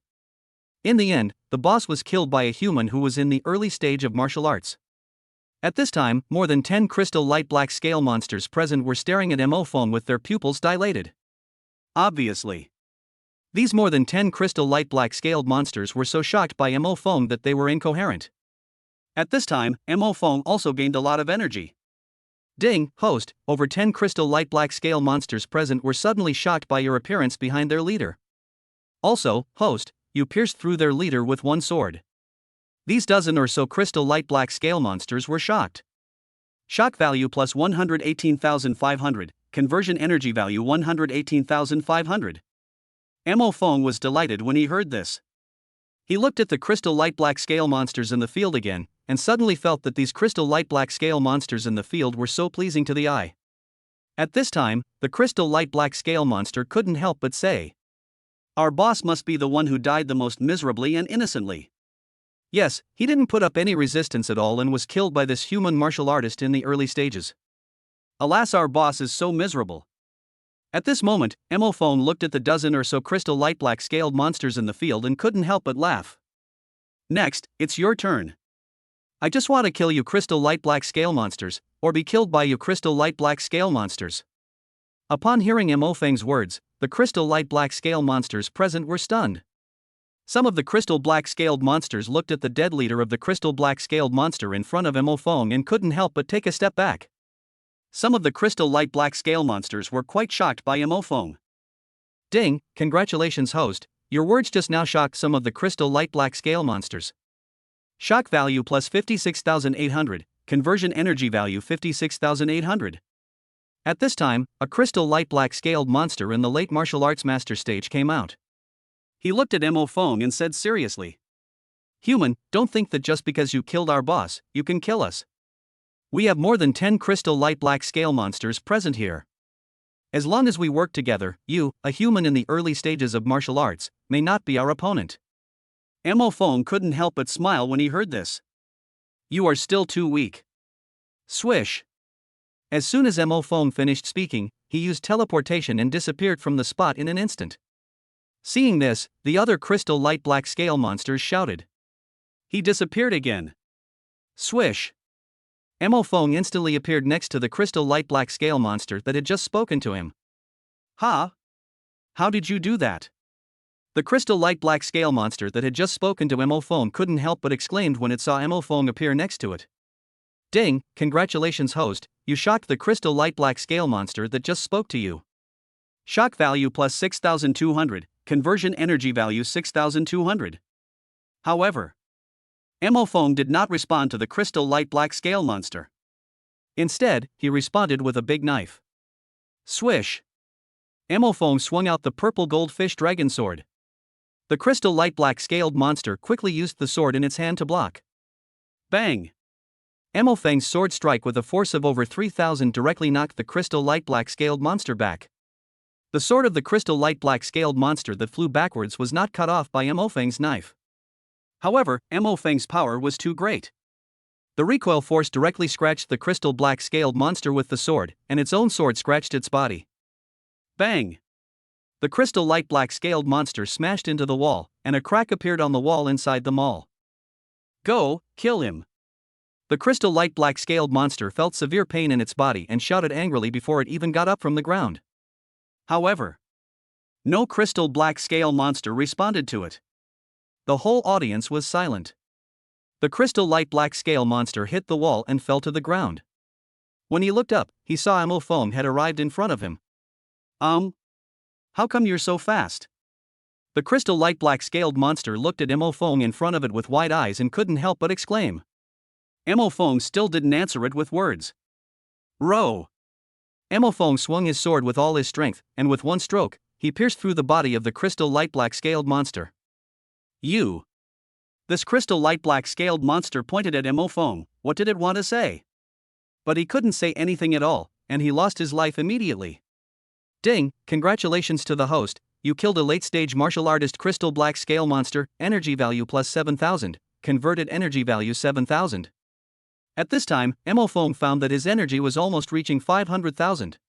In the end, the boss was killed by a human who was in the early stage of martial arts. At this time, more than 10 crystal light black scale monsters present were staring at Mo Fong with their pupils dilated. Obviously. These more than 10 crystal light black scaled monsters were so shocked by Mo Fong that they were incoherent. At this time, Mo Fong also gained a lot of energy. Ding, host, over 10 crystal light black scale monsters present were suddenly shocked by your appearance behind their leader. Also, host, you pierced through their leader with one sword. These dozen or so crystal light black scale monsters were shocked. Shock value plus 118,500, conversion energy value 118,500. Mo Fong was delighted when he heard this. He looked at the crystal light black scale monsters in the field again, and suddenly felt that these crystal light black scale monsters in the field were so pleasing to the eye. At this time, the crystal light black scale monster couldn't help but say, "Our boss must be the one who died the most miserably and innocently." Yes, he didn't put up any resistance at all and was killed by this human martial artist in the early stages. Alas, our boss is so miserable. At this moment, Mo Fong looked at the dozen or so crystal light black scaled monsters in the field and couldn't help but laugh. Next, it's your turn. I just want to kill you crystal light black scale monsters, or be killed by you crystal light black scale monsters. Upon hearing Mo Fong's words, the crystal light black scale monsters present were stunned. Some of the crystal black scaled monsters looked at the dead leader of the crystal black scaled monster in front of Mo Fong and couldn't help but take a step back. Some of the crystal light black scale monsters were quite shocked by Mo Fong. Ding, congratulations host, Your words just now shocked some of the crystal light black scale monsters. Shock value plus 56,800, conversion energy value 56,800. At this time, a crystal light black scaled monster in the late martial arts master stage came out. He looked at Mo Feng and said seriously, "Human, don't think that just because you killed our boss, you can kill us. We have more than 10 crystal light black scale monsters present here. As long as we work together, you, a human in the early stages of martial arts, may not be our opponent." Mo Feng couldn't help but smile when he heard this. "You are still too weak." Swish. As soon as Mo Feng finished speaking, he used teleportation and disappeared from the spot in an instant. Seeing this, the other crystal light black scale monsters shouted. He disappeared again. Swish. Mo Feng instantly appeared next to the crystal light black scale monster that had just spoken to him. "Ha! How did you do that?" The crystal light black scale monster that had just spoken to Mo Feng couldn't help but exclaimed when it saw Mo Feng appear next to it. "Ding, congratulations host, you shocked the crystal light black scale monster that just spoke to you." Shock value plus 6,200, conversion energy value 6,200. However, Mo Feng did not respond to the crystal light black scale monster. Instead, he responded with a big knife. Swish. Mo Feng swung out the purple goldfish dragon sword. The crystal light black scaled monster quickly used the sword in its hand to block. Bang! Mo Feng's sword strike with a force of over 3,000 directly knocked the crystal light black scaled monster back. The sword of the crystal light black scaled monster that flew backwards was not cut off by Mo Feng's knife. However, Mo Feng's power was too great. The recoil force directly scratched the crystal black scaled monster with the sword, and its own sword scratched its body. Bang! The crystal light black scaled monster smashed into the wall, and a crack appeared on the wall inside the mall. Go, kill him! The crystal light black scaled monster felt severe pain in its body and shouted angrily before it even got up from the ground. However, no crystal black scale monster responded to it. The whole audience was silent. The crystal light black scale monster hit the wall and fell to the ground. When he looked up, he saw Mo Feng had arrived in front of him. How come you're so fast?" The crystal light black scaled monster looked at Mo Feng in front of it with wide eyes and couldn't help but exclaim. Mo Feng still didn't answer it with words. Row! Mo Feng swung his sword with all his strength, and with one stroke, he pierced through the body of the crystal light black scaled monster. "You!" This crystal light black scaled monster pointed at Mo Feng. What did it want to say? But he couldn't say anything at all, and he lost his life immediately. "Ding, congratulations to the host, you killed a late-stage martial artist crystal black scale monster, energy value plus 7,000, converted energy value 7,000. At this time, Mo Feng found that his energy was almost reaching 500,000.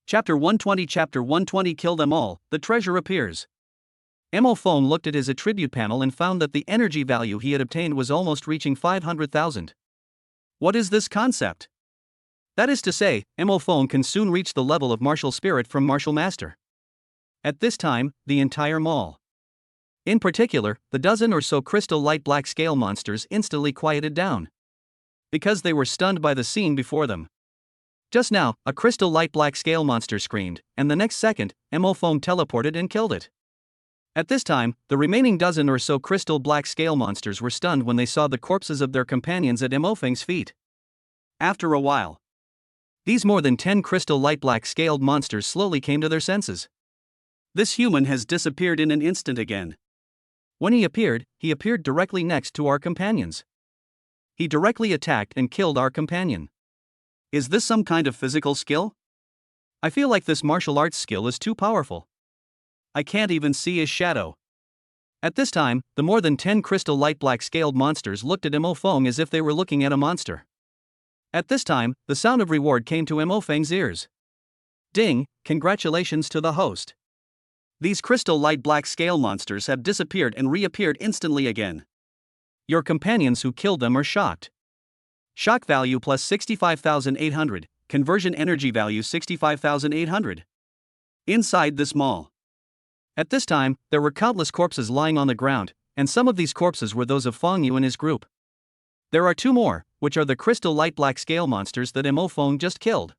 Chapter 120 Kill them all, the treasure appears. Mo Feng looked at his attribute panel and found that the energy value he had obtained was almost reaching 500,000. What is this concept? That is to say, Mo Feng can soon reach the level of martial spirit from martial master. At this time, the entire mall, in particular, the dozen or so crystal light black scale monsters instantly quieted down. Because they were stunned by the scene before them. Just now, a crystal light black scale monster screamed, and the next second, Mo Feng teleported and killed it. At this time, the remaining dozen or so crystal black scale monsters were stunned when they saw the corpses of their companions at Mo Feng's feet. After a while, these more than 10 crystal light black scaled monsters slowly came to their senses. This human has disappeared in an instant again. When he appeared directly next to our companions. He directly attacked and killed our companion. Is this some kind of physical skill? I feel like this martial arts skill is too powerful. I can't even see his shadow. At this time, the more than 10 crystal light black scaled monsters looked at Mo Feng as if they were looking at a monster. At this time, the sound of reward came to Mo Feng's ears. "Ding, congratulations to the host. These crystal light black scale monsters have disappeared and reappeared instantly again. Your companions who killed them are shocked. Shock value plus 65,800, conversion energy value 65,800. Inside this mall. At this time, there were countless corpses lying on the ground, and some of these corpses were those of Feng Yu and his group. There are two more, which are the crystal light black scale monsters that Mo Feng just killed.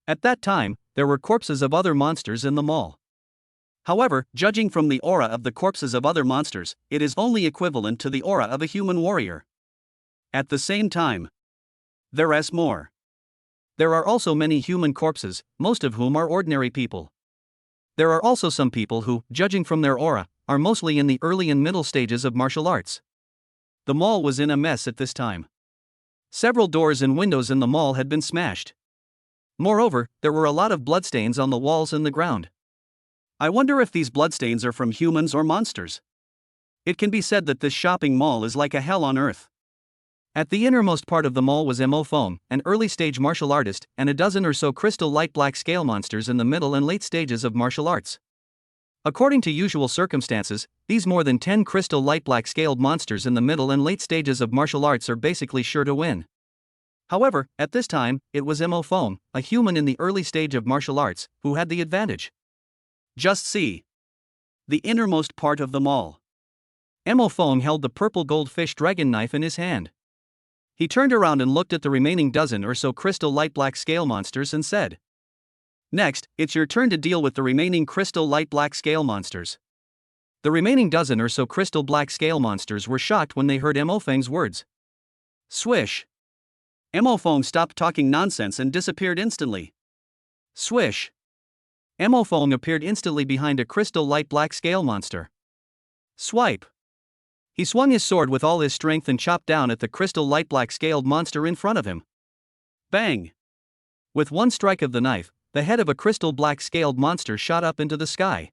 At that time, there were corpses of other monsters in the mall. However, judging from the aura of the corpses of other monsters, it is only equivalent to the aura of a human warrior. At the same time, there is more. There are also many human corpses, most of whom are ordinary people. There are also some people who, judging from their aura, are mostly in the early and middle stages of martial arts. The mall was in a mess at this time. Several doors and windows in the mall had been smashed. Moreover, there were a lot of bloodstains on the walls and the ground. I wonder if these bloodstains are from humans or monsters. It can be said that this shopping mall is like a hell on earth. At the innermost part of the mall was Mo Foam, an early-stage martial artist, and a dozen or so crystal light black scale monsters in the middle and late stages of martial arts. According to usual circumstances, these more than 10 crystal light black scaled monsters in the middle and late stages of martial arts are basically sure to win. However, at this time, it was Mo Foam, a human in the early stage of martial arts, who had the advantage. Just see. The innermost part of the mall. Mo Foam held the purple goldfish dragon knife in his hand. He turned around and looked at the remaining dozen or so crystal light black scale monsters and said, "Next, it's your turn to deal with the remaining crystal light black scale monsters." The remaining dozen or so crystal black scale monsters were shocked when they heard Mo Feng's words. Swish. Mo Feng stopped talking nonsense and disappeared instantly. Swish. Mo Feng appeared instantly behind a crystal light black scale monster. Swipe. He swung his sword with all his strength and chopped down at the crystal light black scaled monster in front of him. Bang! With one strike of the knife, the head of a crystal black scaled monster shot up into the sky.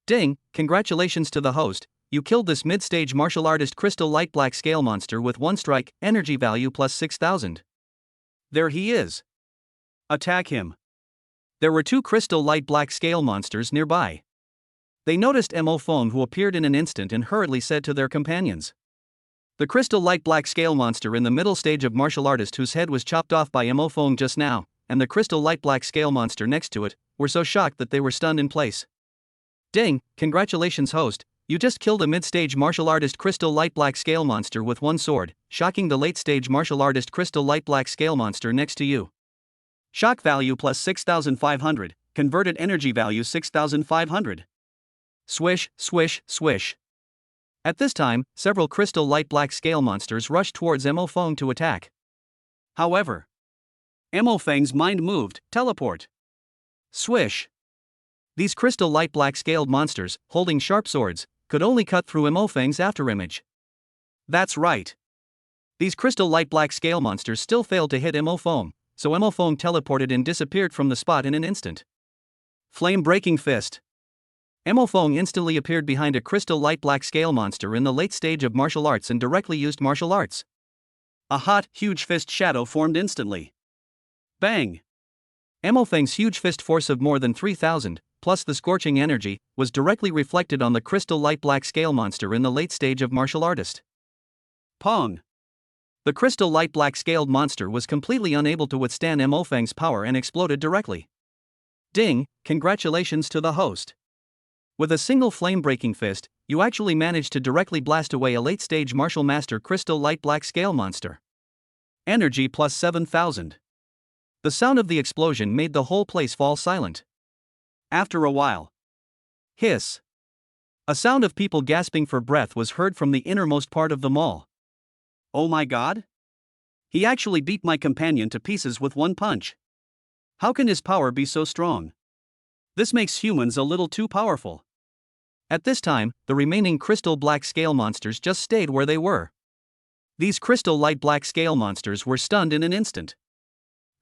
Ding, congratulations to the host, you killed this mid-stage martial artist crystal light black scale monster with one strike, energy value plus 6,000. There he is. Attack him. There were 2 crystal light black scale monsters nearby. They noticed Mo Feng, who appeared in an instant, and hurriedly said to their companions. The crystal light black scale monster in the middle stage of martial artist whose head was chopped off by Mo Feng just now, and the crystal light black scale monster next to it, were so shocked that they were stunned in place. Ding, congratulations host, you just killed a mid-stage martial artist crystal light black scale monster with one sword, shocking the late-stage martial artist crystal light black scale monster next to you. Shock value plus 6,500, converted energy value 6,500. Swish, swish, swish. At this time, several crystal light black scale monsters rushed towards Mo Feng to attack. However, Mo Feng's mind moved, teleport. Swish. These crystal light black scaled monsters, holding sharp swords, could only cut through Mo Feng's afterimage. That's right. These crystal light black scale monsters still failed to hit Mo Feng, so Mo Feng teleported and disappeared from the spot in an instant. Flame-breaking fist. Mo Feng instantly appeared behind a crystal light black scale monster in the late stage of martial arts and directly used martial arts. A hot, huge fist shadow formed instantly. Bang! Mo Feng's huge fist force of more than 3,000, plus the scorching energy, was directly reflected on the crystal light black scale monster in the late stage of martial artist. Pong! The crystal light black scaled monster was completely unable to withstand Mo Feng's power and exploded directly. Ding, congratulations to the host. With a single flame-breaking fist, you actually managed to directly blast away a late-stage martial master crystal light black scale monster. Energy plus 7,000. The sound of the explosion made the whole place fall silent. After a while, hiss. A sound of people gasping for breath was heard from the innermost part of the mall. Oh my god? He actually beat my companion to pieces with one punch. How can his power be so strong? This makes humans a little too powerful. At this time, the remaining crystal black scale monsters just stayed where they were. These crystal light black scale monsters were stunned in an instant.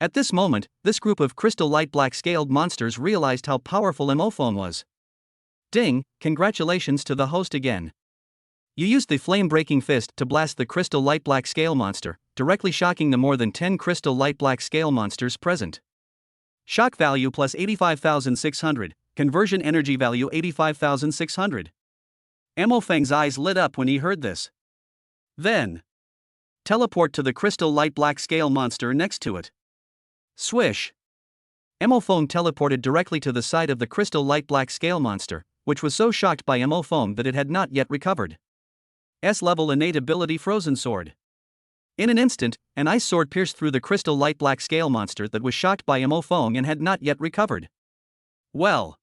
At this moment, this group of crystal light black scaled monsters realized how powerful Mo Feng was. Ding, congratulations to the host again. You used the flame-breaking fist to blast the crystal light black scale monster, directly shocking the more than 10 crystal light black scale monsters present. Shock value plus 85,600, conversion energy value 85,600. Mo Feng's eyes lit up when he heard this. Then, teleport to the crystal light black scale monster next to it. Swish. Mo Feng teleported directly to the side of the crystal light black scale monster, which was so shocked by Mo Feng that it had not yet recovered. S-level innate ability Frozen Sword. In an instant, an ice sword pierced through the crystal light black scale monster that was shocked by Mo Feng and had not yet recovered. Well,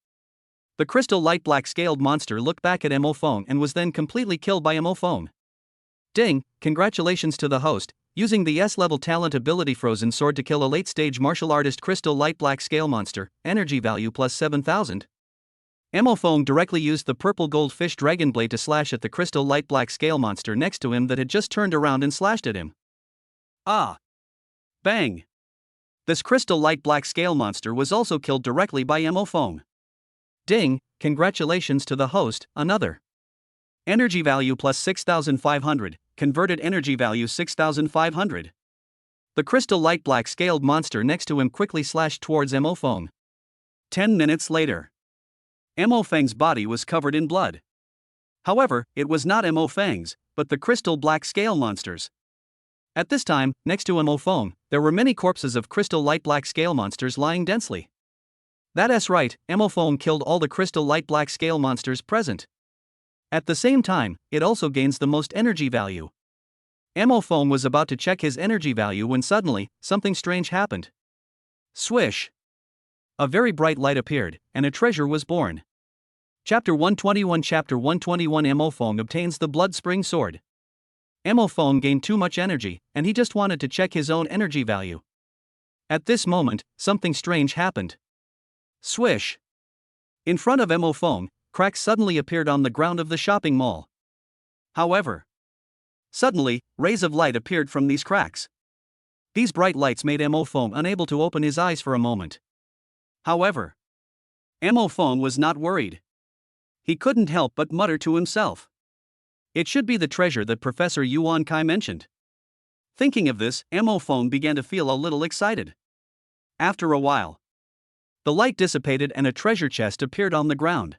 The crystal light black scaled monster looked back at Mo Fong and was then completely killed by Mo Fong. Ding, congratulations to the host, using the S-level talent ability Frozen Sword to kill a late-stage martial artist crystal light black scale monster, energy value plus 7,000. Mo Fong directly used the purple goldfish dragon blade to slash at the crystal light black scale monster next to him that had just turned around and slashed at him. Ah! Bang! This crystal light black scale monster was also killed directly by Mo Fong. Ding, congratulations to the host, another. Energy value plus 6,500, converted energy value 6,500. The crystal light black scaled monster next to him quickly slashed towards Mo Fong. 10 minutes later. Mo Feng's body was covered in blood. However, it was not Mo Feng's, but the crystal black scale monsters. At this time, next to Mo Fong, there were many corpses of crystal light black scale monsters lying densely. That's right, Mo Fong killed all the crystal light black scale monsters present. At the same time, it also gains the most energy value. Mo Fong was about to check his energy value when suddenly, something strange happened. Swish! A very bright light appeared, and a treasure was born. Chapter 121 Chapter 121 Mo Fong obtains the Blood Spring Sword. Mo Fong gained too much energy, and he just wanted to check his own energy value. At this moment, something strange happened. Swish! In front of Mo Fong, cracks suddenly appeared on the ground of the shopping mall. However, suddenly, rays of light appeared from these cracks. These bright lights made Mo Fong unable to open his eyes for a moment. However, Mo Fong was not worried. He couldn't help but mutter to himself. It should be the treasure that Professor Yuan Kai mentioned. Thinking of this, Mo Fong began to feel a little excited. After a while, the light dissipated and a treasure chest appeared on the ground.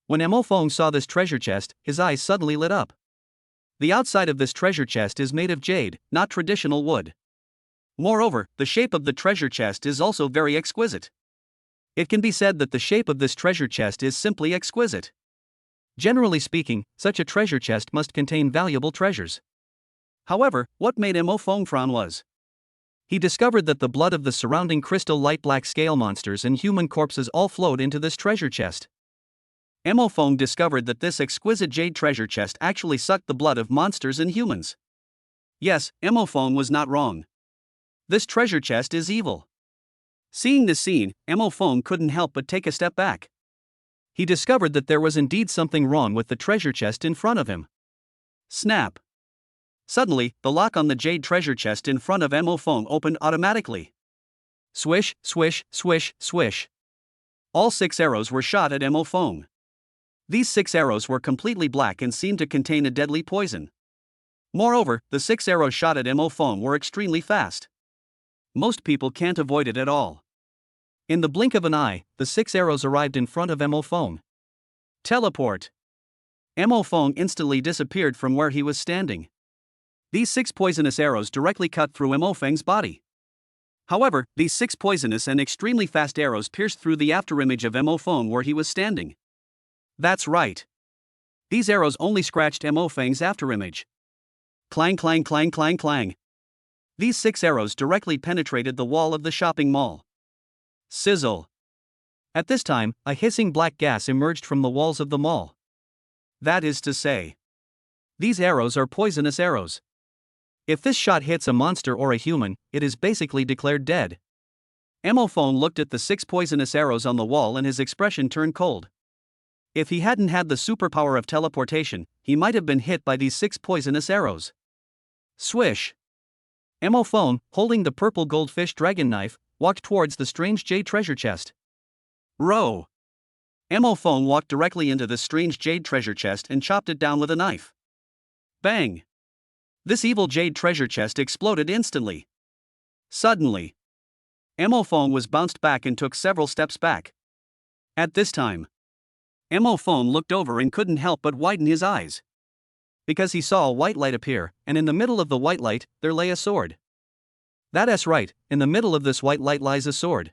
When Mo Fong saw this treasure chest, his eyes suddenly lit up. The outside of this treasure chest is made of jade, not traditional wood. Moreover, the shape of the treasure chest is also very exquisite. It can be said that the shape of this treasure chest is simply exquisite. Generally speaking, such a treasure chest must contain valuable treasures. However, what made Mo Fong frown was he discovered that the blood of the surrounding crystal light black scale monsters and human corpses all flowed into this treasure chest. Mo Fong discovered that this exquisite jade treasure chest actually sucked the blood of monsters and humans. Yes, Mo Fong was not wrong. This treasure chest is evil. Seeing this scene, Mo Fong couldn't help but take a step back. He discovered that there was indeed something wrong with the treasure chest in front of him. Snap! Suddenly, the lock on the jade treasure chest in front of Mo Fong opened automatically. Swish, swish, swish, swish. All 6 arrows were shot at Mo Fong. These 6 arrows were completely black and seemed to contain a deadly poison. Moreover, the 6 arrows shot at Mo Fong were extremely fast. Most people can't avoid it at all. In the blink of an eye, the 6 arrows arrived in front of Mo Fong. Teleport! Mo Fong instantly disappeared from where he was standing. These 6 poisonous arrows directly cut through Mo Feng's body. However, these 6 poisonous and extremely fast arrows pierced through the afterimage of Mo Fong where he was standing. That's right. These arrows only scratched Mo Feng's afterimage. Clang clang clang clang clang. These 6 arrows directly penetrated the wall of the shopping mall. Sizzle. At this time, a hissing black gas emerged from the walls of the mall. That is to say, these arrows are poisonous arrows. If this shot hits a monster or a human, it is basically declared dead. Mo Fong looked at the 6 poisonous arrows on the wall and his expression turned cold. If he hadn't had the superpower of teleportation, he might have been hit by these 6 poisonous arrows. Swish! Mo Fong, holding the purple goldfish dragon knife, walked towards the strange jade treasure chest. Row! Mo Fong walked directly into the strange jade treasure chest and chopped it down with a knife. Bang! This evil jade treasure chest exploded instantly. Suddenly, Mo Fong was bounced back and took several steps back. At this time, Mo Fong looked over and couldn't help but widen his eyes. Because he saw a white light appear, and in the middle of the white light, there lay a sword. That's right, in the middle of this white light lies a sword.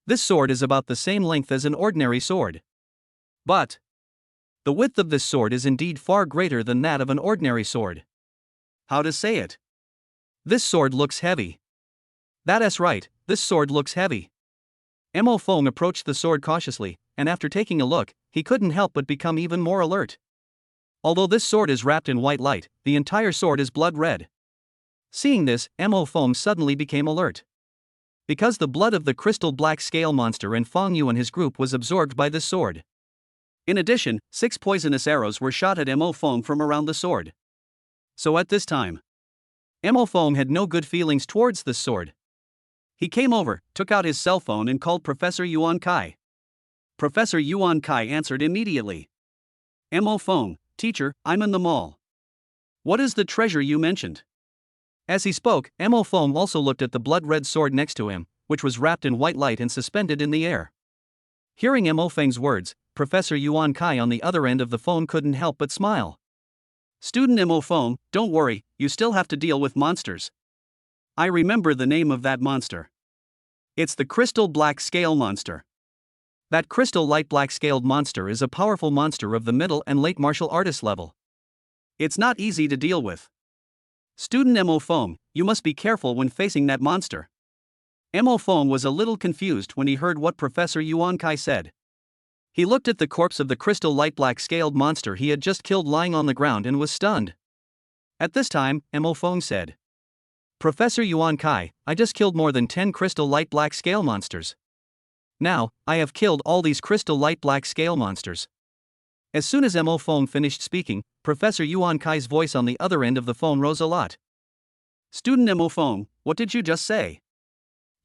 This sword is about the same length as an ordinary sword. But the width of this sword is indeed far greater than that of an ordinary sword. How to say it? This sword looks heavy. That's right, this sword looks heavy. Mo Feng approached the sword cautiously, and after taking a look, he couldn't help but become even more alert. Although this sword is wrapped in white light, the entire sword is blood red. Seeing this, Mo Feng suddenly became alert. Because the blood of the crystal black scale monster and Feng Yu and his group was absorbed by this sword. In addition, 6 poisonous arrows were shot at Mo Feng from around the sword. So at this time, Mo Feng had no good feelings towards this sword. He came over, took out his cell phone and called Professor Yuan Kai. Professor Yuan Kai answered immediately. Mo Feng, teacher, I'm in the mall. What is the treasure you mentioned? As he spoke, Mo Feng also looked at the blood-red sword next to him, which was wrapped in white light and suspended in the air. Hearing Mo Feng's words, Professor Yuan Kai on the other end of the phone couldn't help but smile. Student Mo Feng, don't worry, you still have to deal with monsters. I remember the name of that monster. It's the crystal black scale monster. That crystal light black scaled monster is a powerful monster of the middle and late martial artist level. It's not easy to deal with. Student Mo Feng, you must be careful when facing that monster. Mo Feng was a little confused when he heard what Professor Yuan Kai said. He looked at the corpse of the crystal light black scaled monster he had just killed lying on the ground and was stunned. At this time, Mo Feng said, Professor Yuan Kai, I just killed more than 10 crystal light black scale monsters. Now, I have killed all these crystal light black scale monsters. As soon as Mo Feng finished speaking, Professor Yuan Kai's voice on the other end of the phone rose a lot. Student Mo Feng, what did you just say?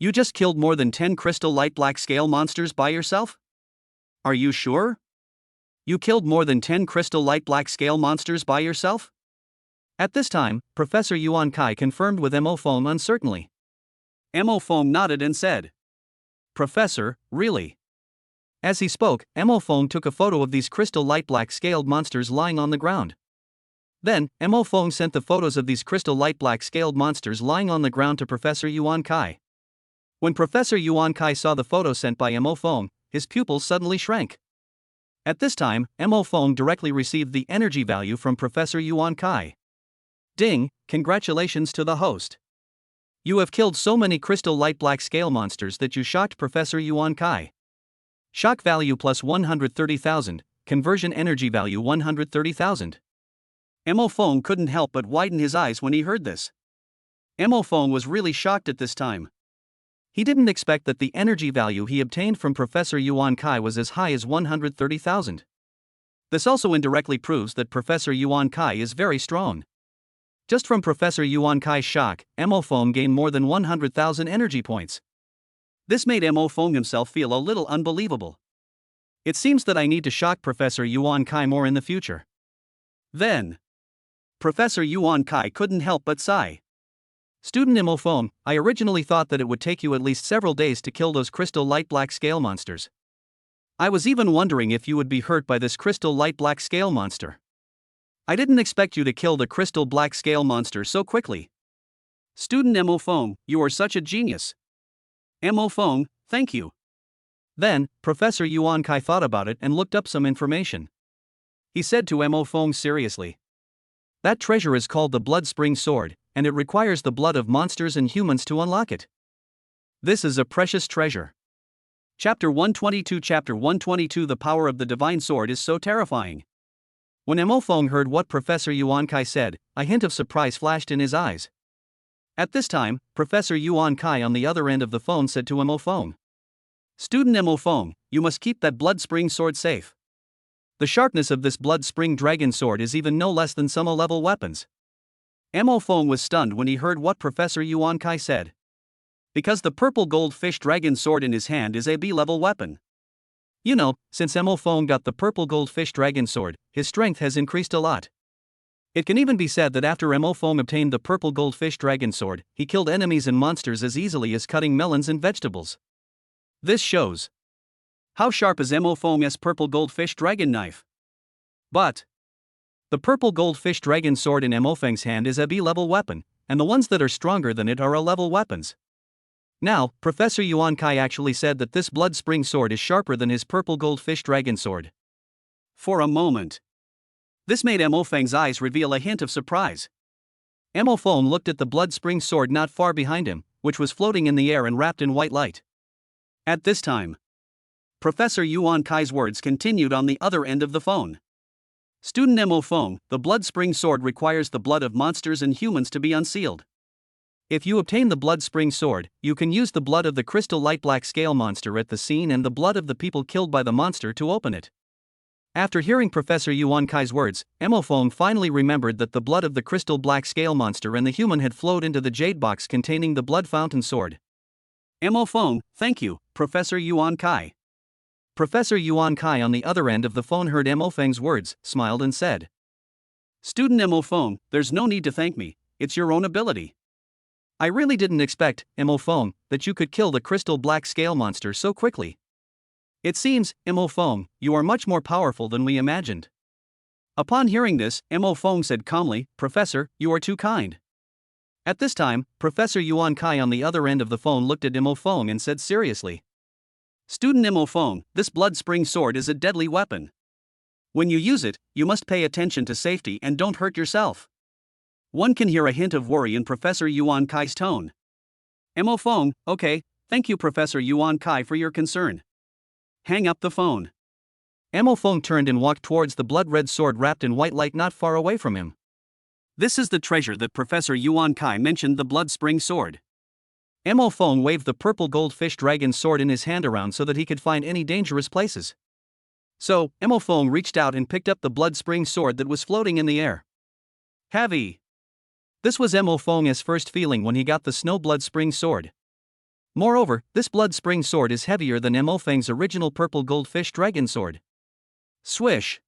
You just killed more than 10 crystal light black scale monsters by yourself? Are you sure? You killed more than 10 crystal light black scale monsters by yourself? At this time, Professor Yuan Kai confirmed with Mo Feng uncertainly. Mo Feng nodded and said, Professor, really? As he spoke, Mo Feng took a photo of these crystal light black scaled monsters lying on the ground. Then, Mo Feng sent the photos of these crystal light black scaled monsters lying on the ground to Professor Yuan Kai. When Professor Yuan Kai saw the photo sent by Mo Feng, his pupils suddenly shrank. At this time, Mo Feng directly received the energy value from Professor Yuan Kai. Ding, congratulations to the host. You have killed so many crystal light black scale monsters that you shocked Professor Yuan Kai. Shock value plus 130,000, conversion energy value 130,000. Mo Feng couldn't help but widen his eyes when he heard this. Mo Feng was really shocked at this time. He didn't expect that the energy value he obtained from Professor Yuan Kai was as high as 130,000. This also indirectly proves that Professor Yuan Kai is very strong. Just from Professor Yuan Kai's shock, Mo Feng gained more than 100,000 energy points. This made Mo Feng himself feel a little unbelievable. It seems that I need to shock Professor Yuan Kai more in the future. Then, Professor Yuan Kai couldn't help but sigh. Student Mo Feng, I originally thought that it would take you at least several days to kill those crystal light black scale monsters. I was even wondering if you would be hurt by this crystal light black scale monster. I didn't expect you to kill the crystal black scale monster so quickly. Student Mo Feng, you are such a genius. Mo Feng, thank you. Then, Professor Yuan Kai thought about it and looked up some information. He said to Mo Feng seriously, that treasure is called the Blood Spring Sword, and it requires the blood of monsters and humans to unlock it. This is a precious treasure. Chapter 122 The power of the divine sword is so terrifying. When Mo Feng heard what Professor Yuan Kai said, a hint of surprise flashed in his eyes. At this time, Professor Yuan Kai on the other end of the phone said to Mo Feng, Student Mo Feng, you must keep that blood spring sword safe. The sharpness of this blood spring dragon sword is even no less than some level weapons. Mo Feng was stunned when he heard what Professor Yuan Kai said. Because the purple gold fish dragon sword in his hand is a B-level weapon. You know, since Mo Feng got the purple gold fish dragon sword, his strength has increased a lot. It can even be said that after Mo Feng obtained the purple gold fish dragon sword, he killed enemies and monsters as easily as cutting melons and vegetables. This shows how sharp is Mo Feng's purple gold fish dragon knife. But the purple gold fish dragon sword in Mo Feng's hand is a B-level weapon, and the ones that are stronger than it are A-level weapons. Now, Professor Yuan Kai actually said that this blood spring sword is sharper than his purple gold fish dragon sword. For a moment, this made Mo Feng's eyes reveal a hint of surprise. Mo Feng looked at the blood spring sword not far behind him, which was floating in the air and wrapped in white light. At this time, Professor Yuan Kai's words continued on the other end of the phone. Student Mo Feng, the blood spring sword requires the blood of monsters and humans to be unsealed. If you obtain the blood spring sword, you can use the blood of the crystal light black scale monster at the scene and the blood of the people killed by the monster to open it. After hearing Professor Yuan Kai's words, Mo Feng finally remembered that the blood of the crystal black scale monster and the human had flowed into the jade box containing the blood fountain sword. Mo Feng, thank you, Professor Yuan Kai. Professor Yuan Kai on the other end of the phone heard Mo Feng's words, smiled and said, Student Mo Feng, there's no need to thank me, it's your own ability. I really didn't expect, Mo Feng, that you could kill the crystal black scale monster so quickly. It seems, Mo Feng, you are much more powerful than we imagined. Upon hearing this, Mo Feng said calmly, Professor, you are too kind. At this time, Professor Yuan Kai on the other end of the phone looked at Mo Feng and said seriously, Student Mo Feng, this blood spring sword is a deadly weapon. When you use it, you must pay attention to safety and don't hurt yourself. One can hear a hint of worry in Professor Yuan Kai's tone. Mo Feng, okay, thank you Professor Yuan Kai for your concern. Hang up the phone. Mo Feng turned and walked towards the blood-red sword wrapped in white light not far away from him. This is the treasure that Professor Yuan Kai mentioned, the blood spring sword. Mo Feng waved the purple goldfish dragon sword in his hand around so that he could find any dangerous places. So, Mo Feng reached out and picked up the blood spring sword that was floating in the air. Heavy. This was Mo Feng's first feeling when he got the snow blood spring sword. Moreover, this blood spring sword is heavier than Mo Feng's original purple goldfish dragon sword. Swish.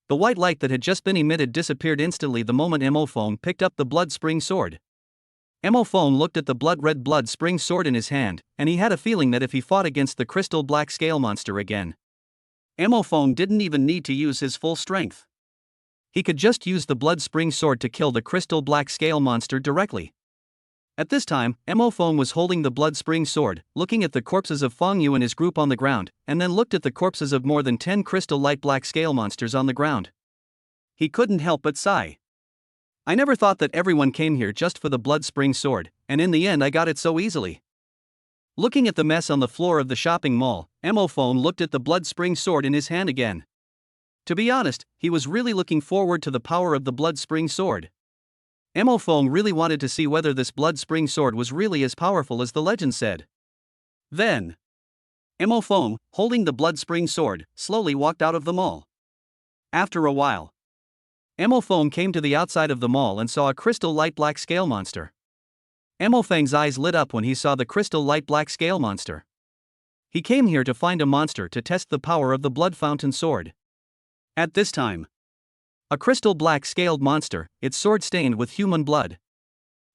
The white light that had just been emitted disappeared instantly the moment Mo Feng picked up the blood spring sword. Mo Feng looked at the blood-red blood spring sword in his hand, and he had a feeling that if he fought against the crystal black scale monster again, Mo Feng didn't even need to use his full strength. He could just use the blood spring sword to kill the crystal black scale monster directly. At this time, Mo Feng was holding the blood spring sword, looking at the corpses of Feng Yu and his group on the ground, and then looked at the corpses of more than 10 crystal light black scale monsters on the ground. He couldn't help but sigh. I never thought that everyone came here just for the blood spring sword, and in the end I got it so easily. Looking at the mess on the floor of the shopping mall, Mo Feng looked at the blood spring sword in his hand again. To be honest, he was really looking forward to the power of the blood spring sword. Mo Feng really wanted to see whether this blood spring sword was really as powerful as the legend said. Then, Mo Feng, holding the blood spring sword, slowly walked out of the mall. After a while, Mo Feng came to the outside of the mall and saw a crystal light black scale monster. Mo Feng's eyes lit up when he saw the crystal light black scale monster. He came here to find a monster to test the power of the blood fountain sword. At this time, a crystal black scaled monster, its sword stained with human blood.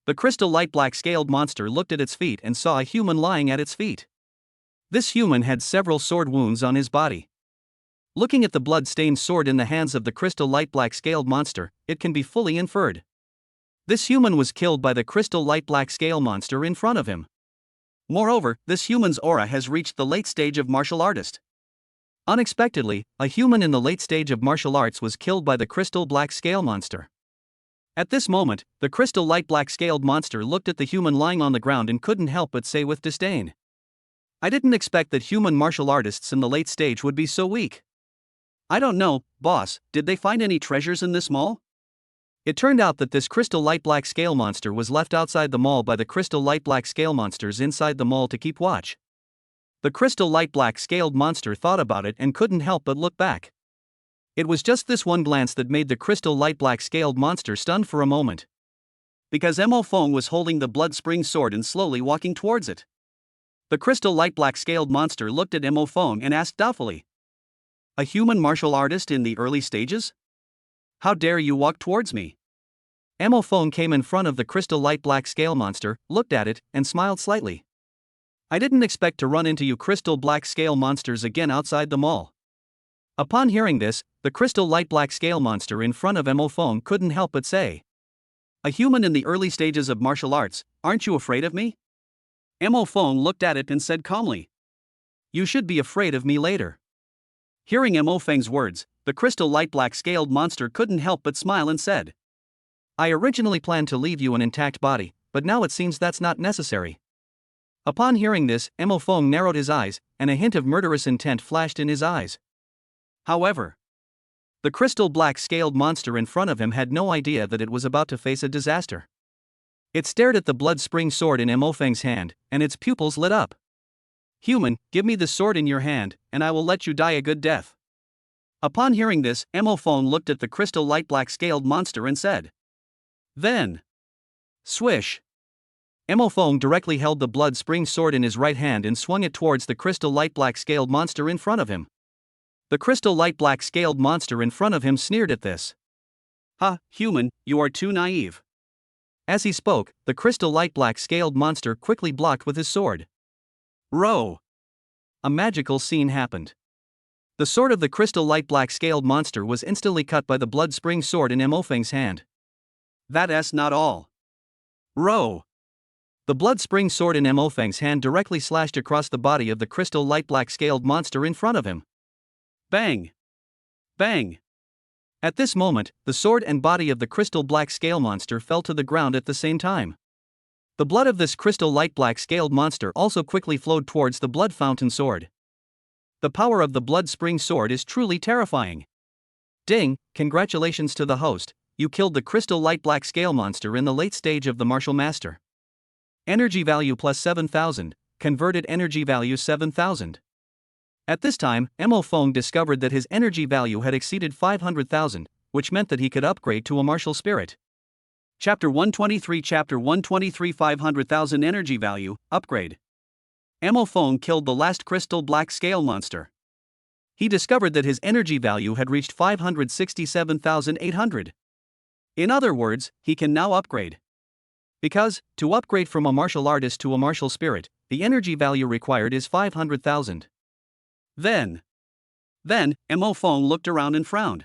The crystal light black scaled monster looked at its feet and saw a human lying at its feet. This human had several sword wounds on his body. Looking at the blood-stained sword in the hands of the crystal light black scaled monster, it can be fully inferred. This human was killed by the crystal light black scale monster in front of him. Moreover, this human's aura has reached the late stage of martial artist. Unexpectedly, a human in the late stage of martial arts was killed by the crystal black scale monster. At this moment, the crystal light black scaled monster looked at the human lying on the ground and couldn't help but say with disdain, I didn't expect that human martial artists in the late stage would be so weak. I don't know, boss, did they find any treasures in this mall? It turned out that this crystal light black scale monster was left outside the mall by the crystal light black scale monsters inside the mall to keep watch. The crystal light black scaled monster thought about it and couldn't help but look back. It was just this one glance that made the crystal light black scaled monster stunned for a moment. Because Mo Feng was holding the blood spring sword and slowly walking towards it. The crystal light black scaled monster looked at Mo Feng and asked doubtfully, a human martial artist in the early stages? How dare you walk towards me? Mo Feng came in front of the crystal light black scale monster, looked at it, and smiled slightly. I didn't expect to run into you crystal black scale monsters again outside the mall. Upon hearing this, the crystal light black scale monster in front of Mo Feng couldn't help but say, a human in the early stages of martial arts, aren't you afraid of me? Mo Feng looked at it and said calmly, you should be afraid of me later. Hearing Mo Feng's words, the crystal light black scaled monster couldn't help but smile and said, I originally planned to leave you an intact body, but now it seems that's not necessary. Upon hearing this, Mo Feng narrowed his eyes, and a hint of murderous intent flashed in his eyes. However, the crystal black scaled monster in front of him had no idea that it was about to face a disaster. It stared at the blood spring sword in Mo Feng's hand, and its pupils lit up. "Human, give me the sword in your hand, and I will let you die a good death." Upon hearing this, Mo Feng looked at the crystal light black scaled monster and said. Then, swish. Mo Feng directly held the blood spring sword in his right hand and swung it towards the crystal light black scaled monster in front of him. The crystal light black scaled monster in front of him sneered at this. "Ha, human, you are too naive." As he spoke, the crystal light black scaled monster quickly blocked with his sword. Row! A magical scene happened. The sword of the crystal light black scaled monster was instantly cut by the blood spring sword in Mo Feng's hand. That's not all. Row! The blood spring sword in Mo Feng's hand directly slashed across the body of the crystal light black scaled monster in front of him. Bang! Bang! At this moment, the sword and body of the crystal black scale monster fell to the ground at the same time. The blood of this crystal light black scaled monster also quickly flowed towards the blood fountain sword. The power of the blood spring sword is truly terrifying. Ding, congratulations to the host, you killed the crystal light black scale monster in the late stage of the martial master. Energy value plus 7,000, converted energy value 7,000. At this time, Mo Feng discovered that his energy value had exceeded 500,000, which meant that he could upgrade to a martial spirit. Chapter 123 500,000 energy value, upgrade. Mo Feng killed the last crystal black scale monster. He discovered that his energy value had reached 567,800. In other words, he can now upgrade. Because, to upgrade from a martial artist to a martial spirit, the energy value required is 500,000. Then, Mo Feng looked around and frowned.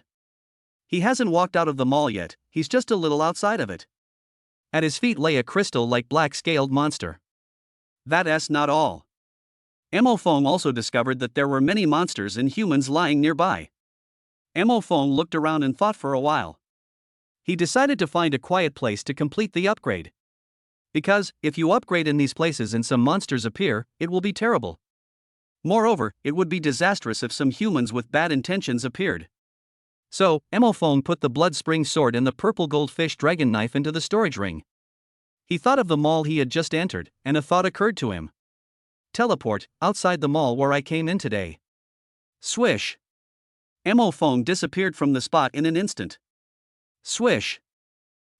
He hasn't walked out of the mall yet, he's just a little outside of it. At his feet lay a crystal-like black-scaled monster. That's not all. Mo Feng also discovered that there were many monsters and humans lying nearby. Mo Feng looked around and thought for a while. He decided to find a quiet place to complete the upgrade. Because, if you upgrade in these places and some monsters appear, it will be terrible. Moreover, it would be disastrous if some humans with bad intentions appeared. So, Mo Feng put the blood spring sword and the purple goldfish dragon knife into the storage ring. He thought of the mall he had just entered, and a thought occurred to him. Teleport, outside the mall where I came in today. Swish! Mo Feng disappeared from the spot in an instant. Swish!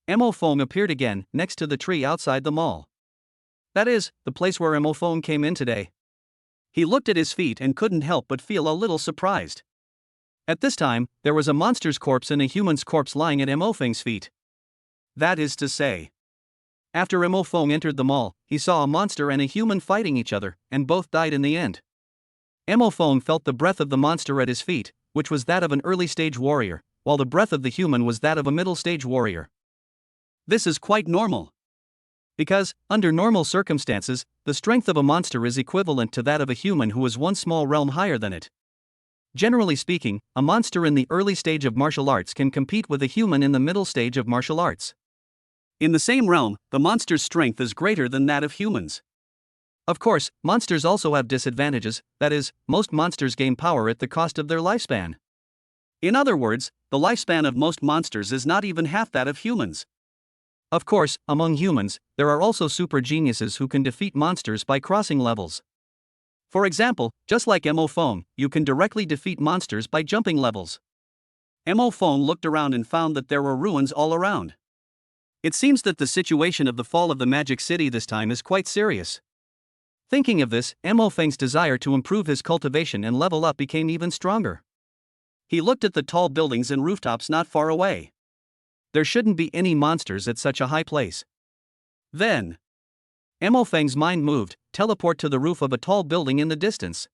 Mo Feng appeared again, next to the tree outside the mall. That is, the place where Mo Feng came in today. He looked at his feet and couldn't help but feel a little surprised. At this time, there was a monster's corpse and a human's corpse lying at Mo Feng's feet. That is to say, after Mo Feng entered the mall, he saw a monster and a human fighting each other, and both died in the end. Mo Feng felt the breath of the monster at his feet, which was that of an early-stage warrior, while the breath of the human was that of a middle-stage warrior. This is quite normal. Because, under normal circumstances, the strength of a monster is equivalent to that of a human who is one small realm higher than it. Generally speaking, a monster in the early stage of martial arts can compete with a human in the middle stage of martial arts. In the same realm, the monster's strength is greater than that of humans. Of course, monsters also have disadvantages, that is, most monsters gain power at the cost of their lifespan. In other words, the lifespan of most monsters is not even half that of humans. Of course, among humans, there are also super geniuses who can defeat monsters by crossing levels. For example, just like Mo Feng, you can directly defeat monsters by jumping levels. Mo Feng looked around and found that there were ruins all around. It seems that the situation of the fall of the Magic City this time is quite serious. Thinking of this, Mo Feng's desire to improve his cultivation and level up became even stronger. He looked at the tall buildings and rooftops not far away. There shouldn't be any monsters at such a high place. Then, Mo Feng's mind moved, teleport to the roof of a tall building in the distance.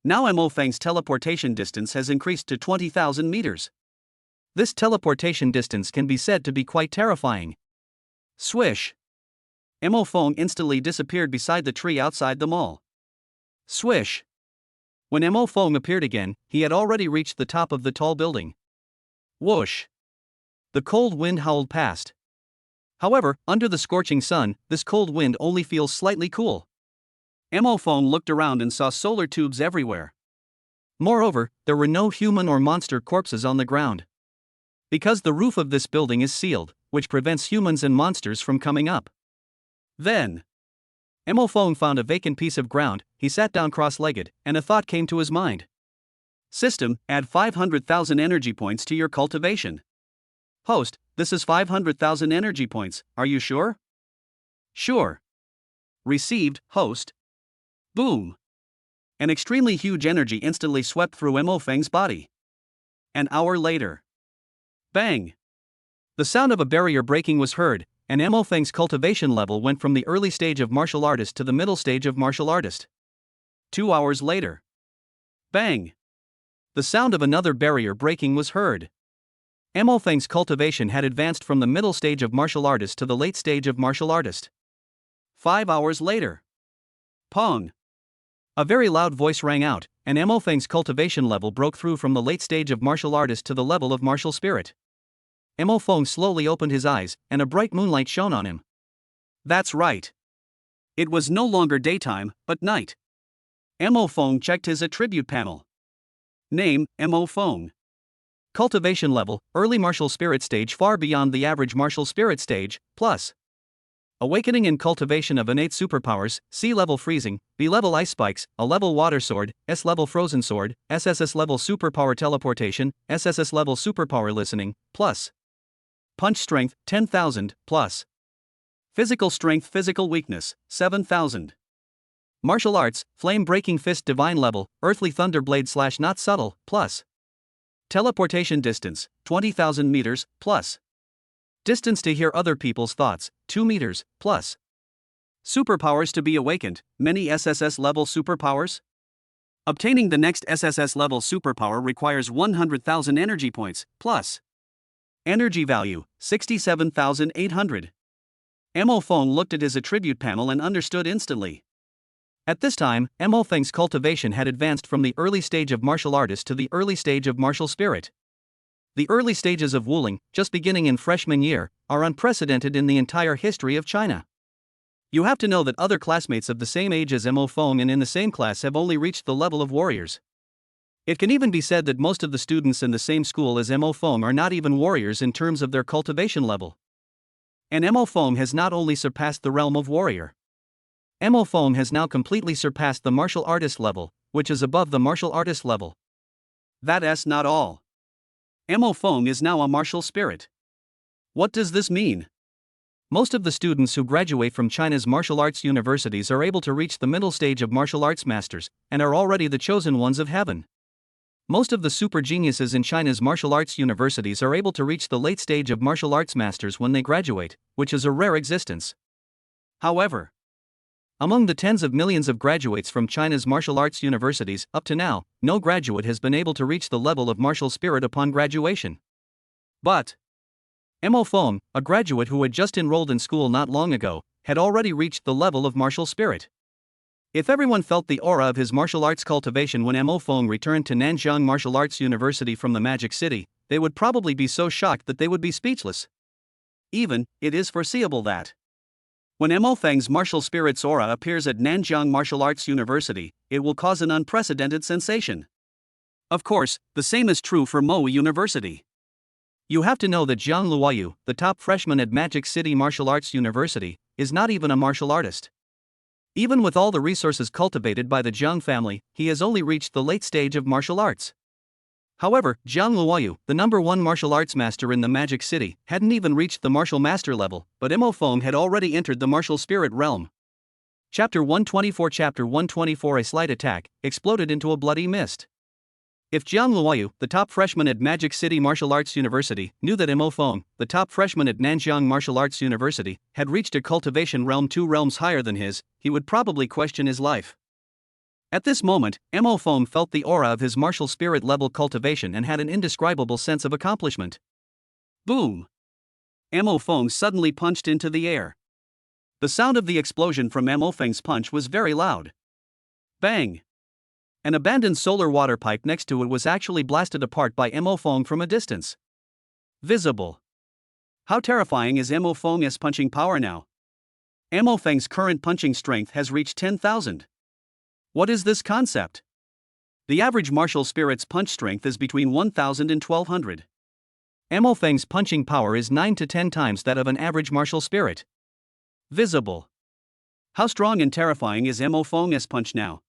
Now Mo Feng's teleportation distance has increased to 20,000 meters. This teleportation distance can be said to be quite terrifying. Swish! Mo Feng instantly disappeared beside the tree outside the mall. Swish! When Mo Feng appeared again, he had already reached the top of the tall building. Whoosh! The cold wind howled past. However, under the scorching sun, this cold wind only feels slightly cool. Mo Feng looked around and saw solar tubes everywhere. Moreover, there were no human or monster corpses on the ground. Because the roof of this building is sealed, which prevents humans and monsters from coming up. Then, Mo Feng found a vacant piece of ground, he sat down cross-legged, and a thought came to his mind. System, add 500,000 energy points to your cultivation. Host, this is 500,000 energy points, are you sure? Sure. Received, host. Boom. An extremely huge energy instantly swept through Mo Feng's body. An hour later. Bang! The sound of a barrier breaking was heard, and Mo Feng's cultivation level went from the early stage of martial artist to the middle stage of martial artist. 2 hours later. Bang! The sound of another barrier breaking was heard. Mo Feng's cultivation had advanced from the middle stage of martial artist to the late stage of martial artist. 5 hours later. Pong! A very loud voice rang out, and Mo Feng's cultivation level broke through from the late stage of martial artist to the level of martial spirit. Mo Feng slowly opened his eyes, and a bright moonlight shone on him. That's right. It was no longer daytime, but night. Mo Feng checked his attribute panel. Name, Mo Feng. Cultivation level, early martial spirit stage far beyond the average martial spirit stage, plus. Awakening and cultivation of innate superpowers, C-level freezing, B-level ice spikes, A-level water sword, S-level frozen sword, SSS-level superpower teleportation, SSS-level superpower listening, plus. Punch strength, 10,000, plus. Physical strength, physical weakness, 7,000. Martial arts, flame breaking fist divine level, earthly thunderblade / not subtle, plus. Teleportation distance, 20,000 meters, plus. Distance to hear other people's thoughts, 2 meters, plus. Superpowers to be awakened, many SSS-level superpowers? Obtaining the next SSS-level superpower requires 100,000 energy points, plus. Energy value, 67,800. Mo Feng looked at his attribute panel and understood instantly. At this time, Mo Feng's cultivation had advanced from the early stage of martial artist to the early stage of martial spirit. The early stages of Wuling, just beginning in freshman year, are unprecedented in the entire history of China. You have to know that other classmates of the same age as Mo Feng and in the same class have only reached the level of warriors. It can even be said that most of the students in the same school as Mo Feng are not even warriors in terms of their cultivation level. And Mo Feng has not only surpassed the realm of warrior. Mo Feng has now completely surpassed the martial artist level, which is above the martial artist level. That's not all. Mo Feng is now a martial spirit. What does this mean? Most of the students who graduate from China's martial arts universities are able to reach the middle stage of martial arts masters, and are already the chosen ones of heaven. Most of the super geniuses in China's martial arts universities are able to reach the late stage of martial arts masters when they graduate, which is a rare existence. However, among the tens of millions of graduates from China's martial arts universities, up to now, no graduate has been able to reach the level of martial spirit upon graduation. But Mo Feng, a graduate who had just enrolled in school not long ago, had already reached the level of martial spirit. If everyone felt the aura of his martial arts cultivation when Mo Feng returned to Nanjiang Martial Arts University from the Magic City, they would probably be so shocked that they would be speechless. Even, it is foreseeable that when Mo Feng's martial spirit's aura appears at Nanjiang Martial Arts University, it will cause an unprecedented sensation. Of course, the same is true for Mo University. You have to know that Jiang Luoyu, the top freshman at Magic City Martial Arts University, is not even a martial artist. Even with all the resources cultivated by the Jiang family, he has only reached the late stage of martial arts. However, Jiang Luoyu, the #1 martial arts master in the Magic City, hadn't even reached the martial master level, but Mo Feng had already entered the martial spirit realm. Chapter 124 A slight attack, exploded into a bloody mist. If Jiang Luoyu, the top freshman at Magic City Martial Arts University, knew that Mo Feng, the top freshman at Nanjiang Martial Arts University, had reached a cultivation realm 2 realms higher than his, he would probably question his life. At this moment, Mo Feng felt the aura of his martial spirit level cultivation and had an indescribable sense of accomplishment. Boom! Mo Feng suddenly punched into the air. The sound of the explosion from Mo Feng's punch was very loud. Bang! An abandoned solar water pipe next to it was actually blasted apart by Mo Feng from a distance. Visible. How terrifying is Mo Feng's punching power now? Mo Feng's current punching strength has reached 10,000. What is this concept? The average martial spirit's punch strength is between 1000 and 1200. Mo Feng's punching power is 9 to 10 times that of an average martial spirit. Visible. How strong and terrifying is Mo Feng's punch now?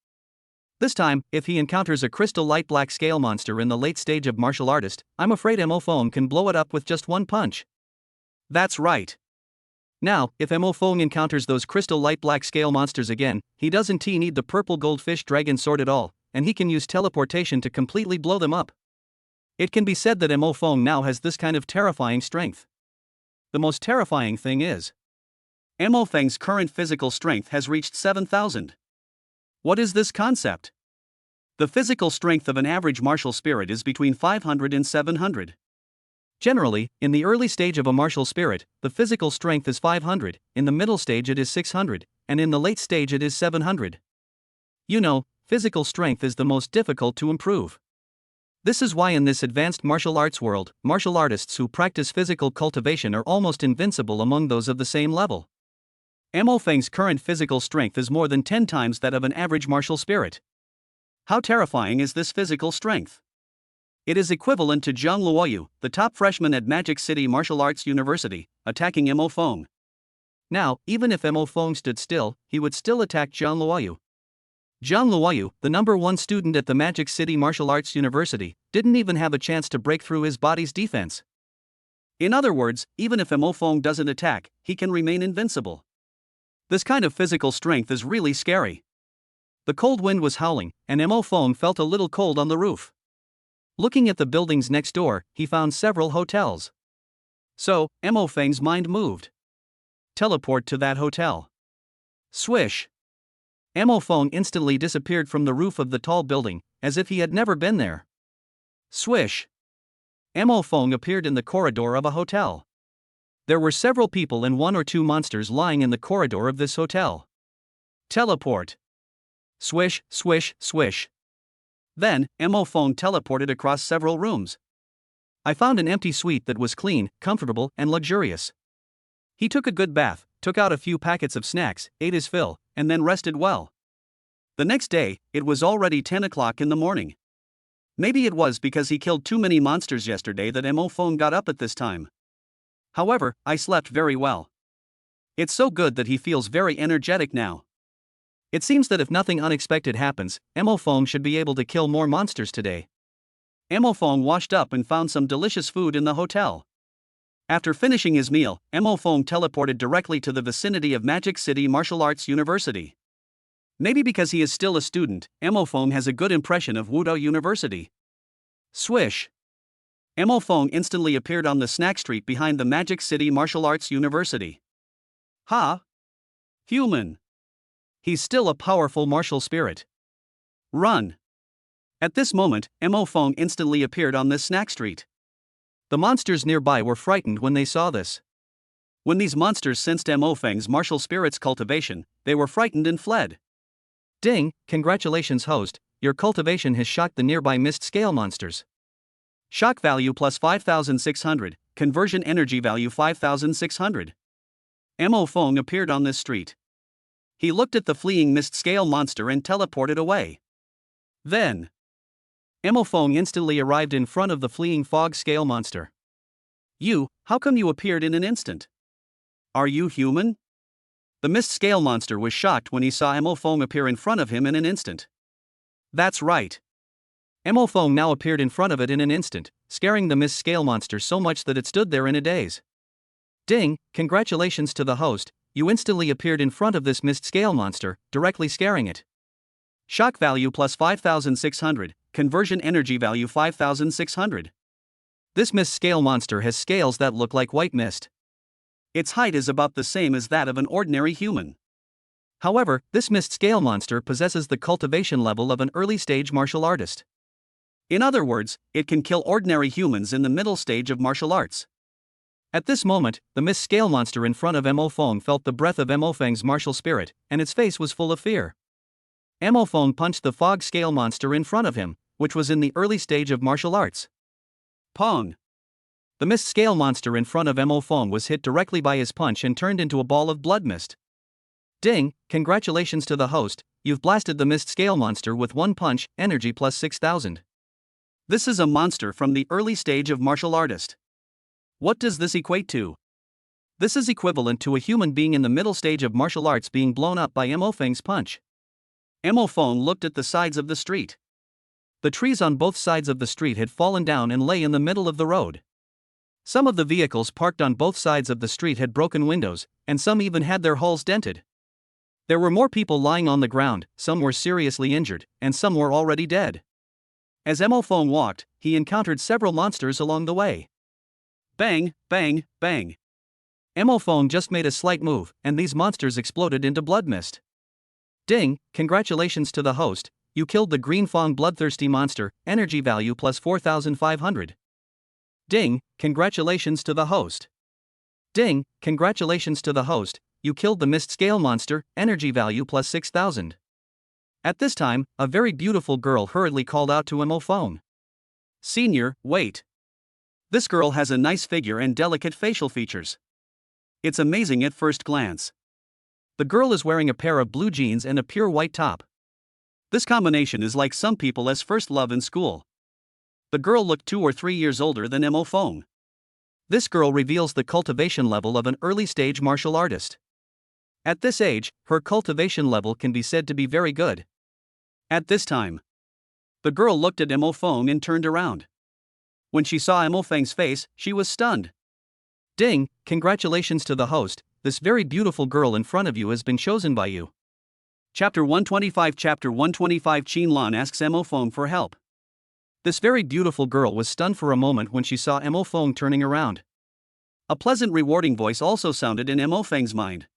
This time, if he encounters a crystal light black scale monster in the late stage of martial artist, I'm afraid Mo Feng can blow it up with just one punch. That's right. Now, if Mo Feng encounters those crystal light black scale monsters again, he doesn't need the purple goldfish dragon sword at all, and he can use teleportation to completely blow them up. It can be said that Mo Feng now has this kind of terrifying strength. The most terrifying thing is, Mo Feng's current physical strength has reached 7000. What is this concept? The physical strength of an average martial spirit is between 500 and 700. Generally, in the early stage of a martial spirit, the physical strength is 500, in the middle stage it is 600, and in the late stage it is 700. You know, physical strength is the most difficult to improve. This is why in this advanced martial arts world, martial artists who practice physical cultivation are almost invincible among those of the same level. Mo Feng's current physical strength is more than 10 times that of an average martial spirit. How terrifying is this physical strength? It is equivalent to Zhang Luoyu, the top freshman at Magic City Martial Arts University, attacking Mo Feng. Now, even if Mo Feng stood still, he would still attack Zhang Luoyu. Zhang Luoyu, the #1 student at the Magic City Martial Arts University, didn't even have a chance to break through his body's defense. In other words, even if Mo Feng doesn't attack, he can remain invincible. This kind of physical strength is really scary. The cold wind was howling, and Mo Feng felt a little cold on the roof. Looking at the buildings next door, he found several hotels. So, Mo Feng's mind moved. Teleport to that hotel. Swish. Mo Feng instantly disappeared from the roof of the tall building, as if he had never been there. Swish. Mo Feng appeared in the corridor of a hotel. There were several people and 1 or 2 monsters lying in the corridor of this hotel. Teleport. Swish, swish, swish. Then, Mo Feng teleported across several rooms. I found an empty suite that was clean, comfortable, and luxurious. He took a good bath, took out a few packets of snacks, ate his fill, and then rested well. The next day, it was already 10 o'clock in the morning. Maybe it was because he killed too many monsters yesterday that Mo Feng got up at this time. However, I slept very well. It's so good that he feels very energetic now. It seems that if nothing unexpected happens, Mo Feng should be able to kill more monsters today. Mo Feng washed up and found some delicious food in the hotel. After finishing his meal, Mo Feng teleported directly to the vicinity of Magic City Martial Arts University. Maybe because he is still a student, Mo Feng has a good impression of Wudao University. Swish. Mo Feng instantly appeared on the snack street behind the Magic City Martial Arts University. Ha! Human. He's still a powerful martial spirit. Run. At this moment, Mo Feng instantly appeared on this snack street. The monsters nearby were frightened when they saw this. When these monsters sensed Mo Feng's martial spirit's cultivation, they were frightened and fled. Ding, congratulations host, your cultivation has shocked the nearby mist scale monsters. Shock value plus 5600, conversion energy value 5600. Mo Feng appeared on this street. He looked at the fleeing mist scale monster and teleported away. Then, Mo Feng instantly arrived in front of the fleeing fog scale monster. How come you appeared in an instant? Are you human? The mist scale monster was shocked when he saw Mo Feng appear in front of him in an instant. That's right. Mo Feng now appeared in front of it in an instant, scaring the mist scale monster so much that it stood there in a daze. Ding, congratulations to the host, you instantly appeared in front of this mist scale monster, directly scaring it. Shock value plus 5600, conversion energy value 5600. This mist scale monster has scales that look like white mist. Its height is about the same as that of an ordinary human. However, this mist scale monster possesses the cultivation level of an early stage martial artist. In other words, it can kill ordinary humans in the middle stage of martial arts. At this moment, the mist scale monster in front of Mo Feng felt the breath of Mo Feng's martial spirit, and its face was full of fear. Mo Feng punched the fog scale monster in front of him, which was in the early stage of martial arts. Pong! The mist scale monster in front of Mo Feng was hit directly by his punch and turned into a ball of blood mist. Ding, congratulations to the host, you've blasted the mist scale monster with one punch, energy plus 6000. This is a monster from the early stage of martial artist. What does this equate to? This is equivalent to a human being in the middle stage of martial arts being blown up by Mo Feng's punch. Mo Feng looked at the sides of the street. The trees on both sides of the street had fallen down and lay in the middle of the road. Some of the vehicles parked on both sides of the street had broken windows, and some even had their hulls dented. There were more people lying on the ground, some were seriously injured, and some were already dead. As Mo Feng walked, he encountered several monsters along the way. Bang, bang, bang. Mo Feng just made a slight move, and these monsters exploded into blood mist. Ding, congratulations to the host, you killed the Green Fong bloodthirsty monster, energy value plus 4500. Ding, congratulations to the host. Ding, congratulations to the host, you killed the mist scale monster, energy value plus 6000. At this time, a very beautiful girl hurriedly called out to Mo Feng. Senior, wait. This girl has a nice figure and delicate facial features. It's amazing at first glance. The girl is wearing a pair of blue jeans and a pure white top. This combination is like some people's first love in school. The girl looked 2 or 3 years older than Mo Feng. This girl reveals the cultivation level of an early stage martial artist. At this age, her cultivation level can be said to be very good. At this time, the girl looked at Mo Feng and turned around. When she saw Mo Feng's face, she was stunned. Ding, congratulations to the host, this very beautiful girl in front of you has been chosen by you. Chapter 125 Chapter 125 Qin Lan asks Mo Feng for help. This very beautiful girl was stunned for a moment when she saw Mo Feng turning around. A pleasant rewarding voice also sounded in Mo Feng's mind.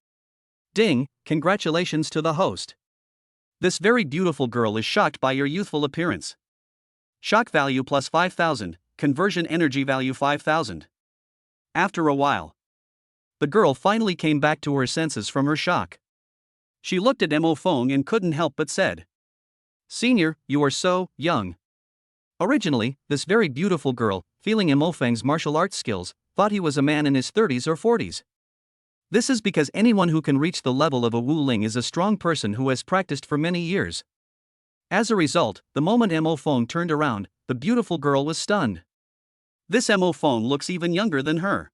Ding, congratulations to the host. This very beautiful girl is shocked by your youthful appearance. Shock value plus 5000, conversion energy value 5000. After a while, the girl finally came back to her senses from her shock. She looked at Mo Feng and couldn't help but said, Senior, you are so young. Originally, this very beautiful girl, feeling Mo Feng's martial arts skills, thought he was a man in his 30s or 40s. This is because anyone who can reach the level of a Wu Ling is a strong person who has practiced for many years. As a result, the moment Mo Feng turned around, the beautiful girl was stunned. This Mo Feng looks even younger than her.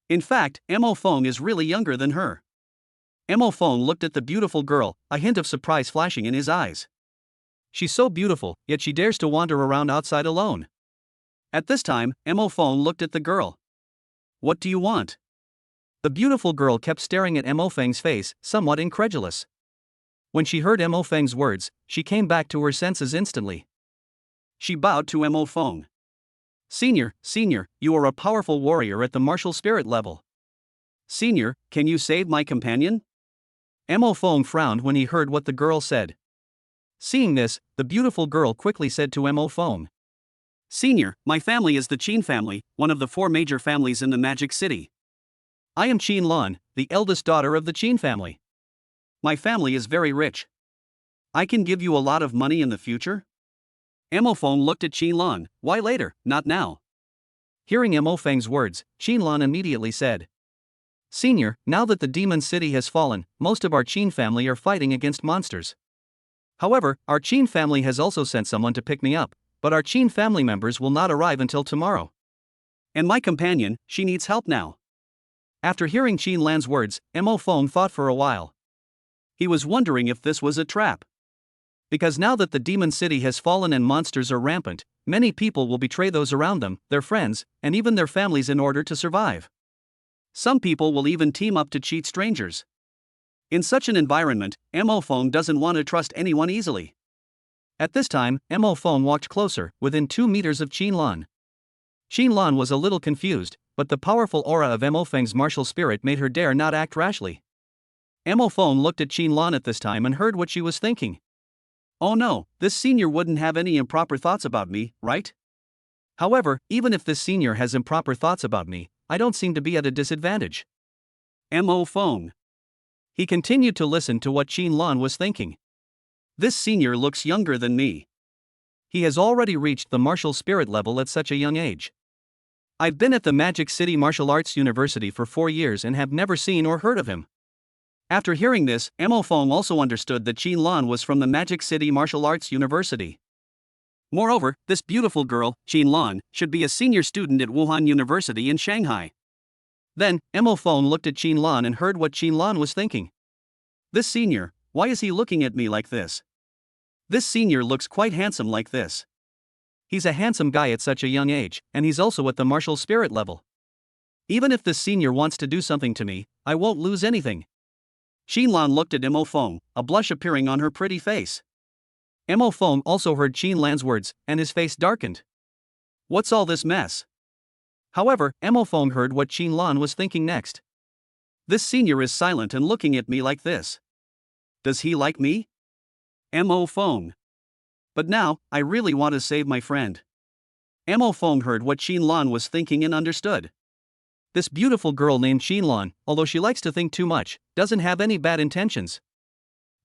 In fact, Mo Feng is really younger than her. Mo Feng looked at the beautiful girl, a hint of surprise flashing in his eyes. She's so beautiful, yet she dares to wander around outside alone. At this time, Mo Feng looked at the girl. What do you want? The beautiful girl kept staring at Mo Feng's face, somewhat incredulous. When she heard Mo Feng's words, she came back to her senses instantly. She bowed to Mo Feng. Senior, you are a powerful warrior at the martial spirit level. Senior, can you save my companion? Mo Feng frowned when he heard what the girl said. Seeing this, the beautiful girl quickly said to Mo Feng. Senior, my family is the Qin family, one of the 4 major families in the Magic City. I am Qin Lan, the eldest daughter of the Qin family. My family is very rich. I can give you a lot of money in the future? Mo Feng looked at Qin Lan. Why later, not now? Hearing Mo Feng's words, Qin Lan immediately said, Senior, now that the demon city has fallen, most of our Qin family are fighting against monsters. However, our Qin family has also sent someone to pick me up, but our Qin family members will not arrive until tomorrow. And my companion, she needs help now. After hearing Qin Lan's words, Mo Feng thought for a while. He was wondering if this was a trap. Because now that the demon city has fallen and monsters are rampant, many people will betray those around them, their friends, and even their families in order to survive. Some people will even team up to cheat strangers. In such an environment, Mo Feng doesn't want to trust anyone easily. At this time, Mo Feng walked closer, within 2 meters of Qin Lan. Qin Lan was a little confused, but the powerful aura of Mo Feng's martial spirit made her dare not act rashly. Mo Feng looked at Qin Lan at this time and heard what she was thinking. Oh no, this senior wouldn't have any improper thoughts about me, right? However, even if this senior has improper thoughts about me, I don't seem to be at a disadvantage. Mo Feng. He continued to listen to what Qin Lan was thinking. This senior looks younger than me. He has already reached the martial spirit level at such a young age. I've been at the Magic City Martial Arts University for 4 years and have never seen or heard of him. After hearing this, Mo Feng also understood that Qin Lan was from the Magic City Martial Arts University. Moreover, this beautiful girl, Qin Lan, should be a senior student at Wuhan University in Shanghai. Then, Mo Feng looked at Qin Lan and heard what Qin Lan was thinking. This senior, why is he looking at me like this? This senior looks quite handsome like this. He's a handsome guy at such a young age, and he's also at the martial spirit level. Even if this senior wants to do something to me, I won't lose anything. Qin Lan looked at Mo Feng, a blush appearing on her pretty face. Mo Feng also heard Qin Lan's words, and his face darkened. What's all this mess? However, Mo Feng heard what Qin Lan was thinking next. This senior is silent and looking at me like this. Does he like me? Mo Feng. But now, I really want to save my friend. Mo Feng heard what Qin Lan was thinking and understood. This beautiful girl named Qin Lan, although she likes to think too much, doesn't have any bad intentions.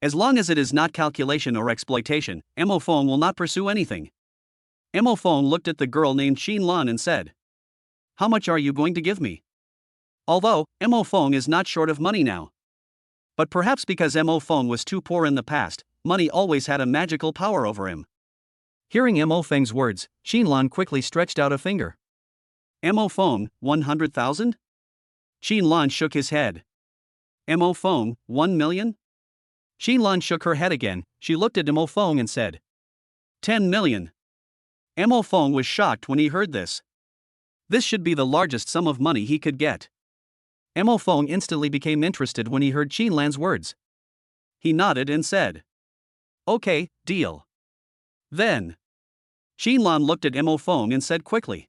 As long as it is not calculation or exploitation, Mo Feng will not pursue anything. Mo Feng looked at the girl named Qin Lan and said, "How much are you going to give me?" Although, Mo Feng is not short of money now. But perhaps because Mo Feng was too poor in the past, money always had a magical power over him. Hearing Mo Feng's words, Qin Lan quickly stretched out a finger. Mo Feng, 100,000? Qin Lan shook his head. Mo Feng, 1 million? Qin Lan shook her head again. She looked at Mo Feng and said, 10 million. Mo Feng was shocked when he heard this. This should be the largest sum of money he could get. Mo Feng instantly became interested when he heard Qin Lan's words. He nodded and said, "Okay, deal." Then, Qin Lan looked at Mo Feng and said quickly,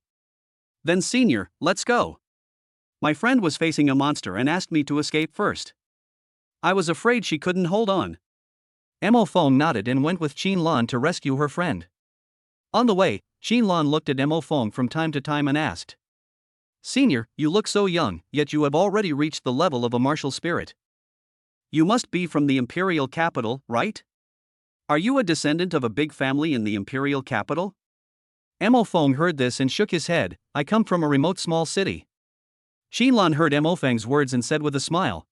"Then senior, let's go. My friend was facing a monster and asked me to escape first. I was afraid she couldn't hold on." Mo Feng nodded and went with Qin Lan to rescue her friend. On the way, Qin Lan looked at Mo Feng from time to time and asked, "Senior, you look so young, yet you have already reached the level of a martial spirit. You must be from the imperial capital, right? Are you a descendant of a big family in the imperial capital?" Mo Feng heard this and shook his head. "I come from a remote small city." Qin Lan heard Mo Feng's words and said with a smile,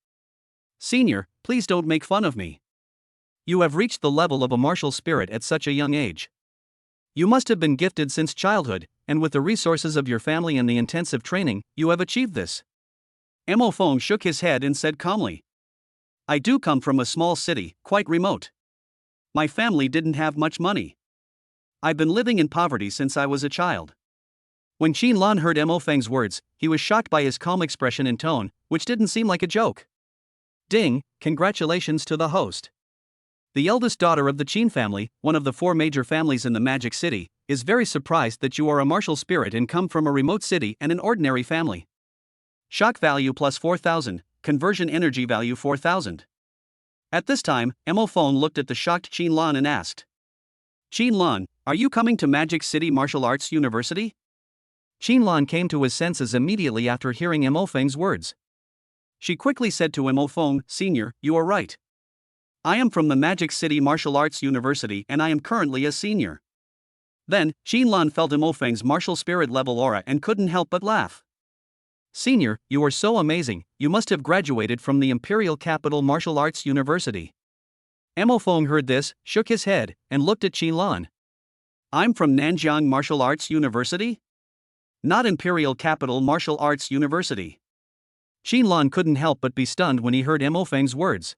"Senior, please don't make fun of me. You have reached the level of a martial spirit at such a young age. You must have been gifted since childhood, and with the resources of your family and the intensive training, you have achieved this." Mo Feng shook his head and said calmly, "I do come from a small city, quite remote. My family didn't have much money. I've been living in poverty since I was a child." When Qin Lan heard Mo Feng's words, he was shocked by his calm expression and tone, which didn't seem like a joke. Ding, congratulations to the host. The eldest daughter of the Qin family, one of the 4 major families in the Magic City, is very surprised that you are a martial spirit and come from a remote city and an ordinary family. Shock value plus 4,000, conversion energy value 4,000. At this time, Mo Feng looked at the shocked Qin Lan and asked, "Qin Lan, are you coming to Magic City Martial Arts University?" Qin Lan came to his senses immediately after hearing Mo Feng's words. She quickly said to Mo Feng, "Senior, you are right. I am from the Magic City Martial Arts University and I am currently a senior." Then, Qin Lan felt Mo Feng's martial spirit level aura and couldn't help but laugh. "Senior, you are so amazing, you must have graduated from the Imperial Capital Martial Arts University." Mo Feng heard this, shook his head, and looked at Qin Lan. "I'm from Nanjiang Martial Arts University? Not Imperial Capital Martial Arts University." Qin Lan couldn't help but be stunned when he heard Mo Feng's words.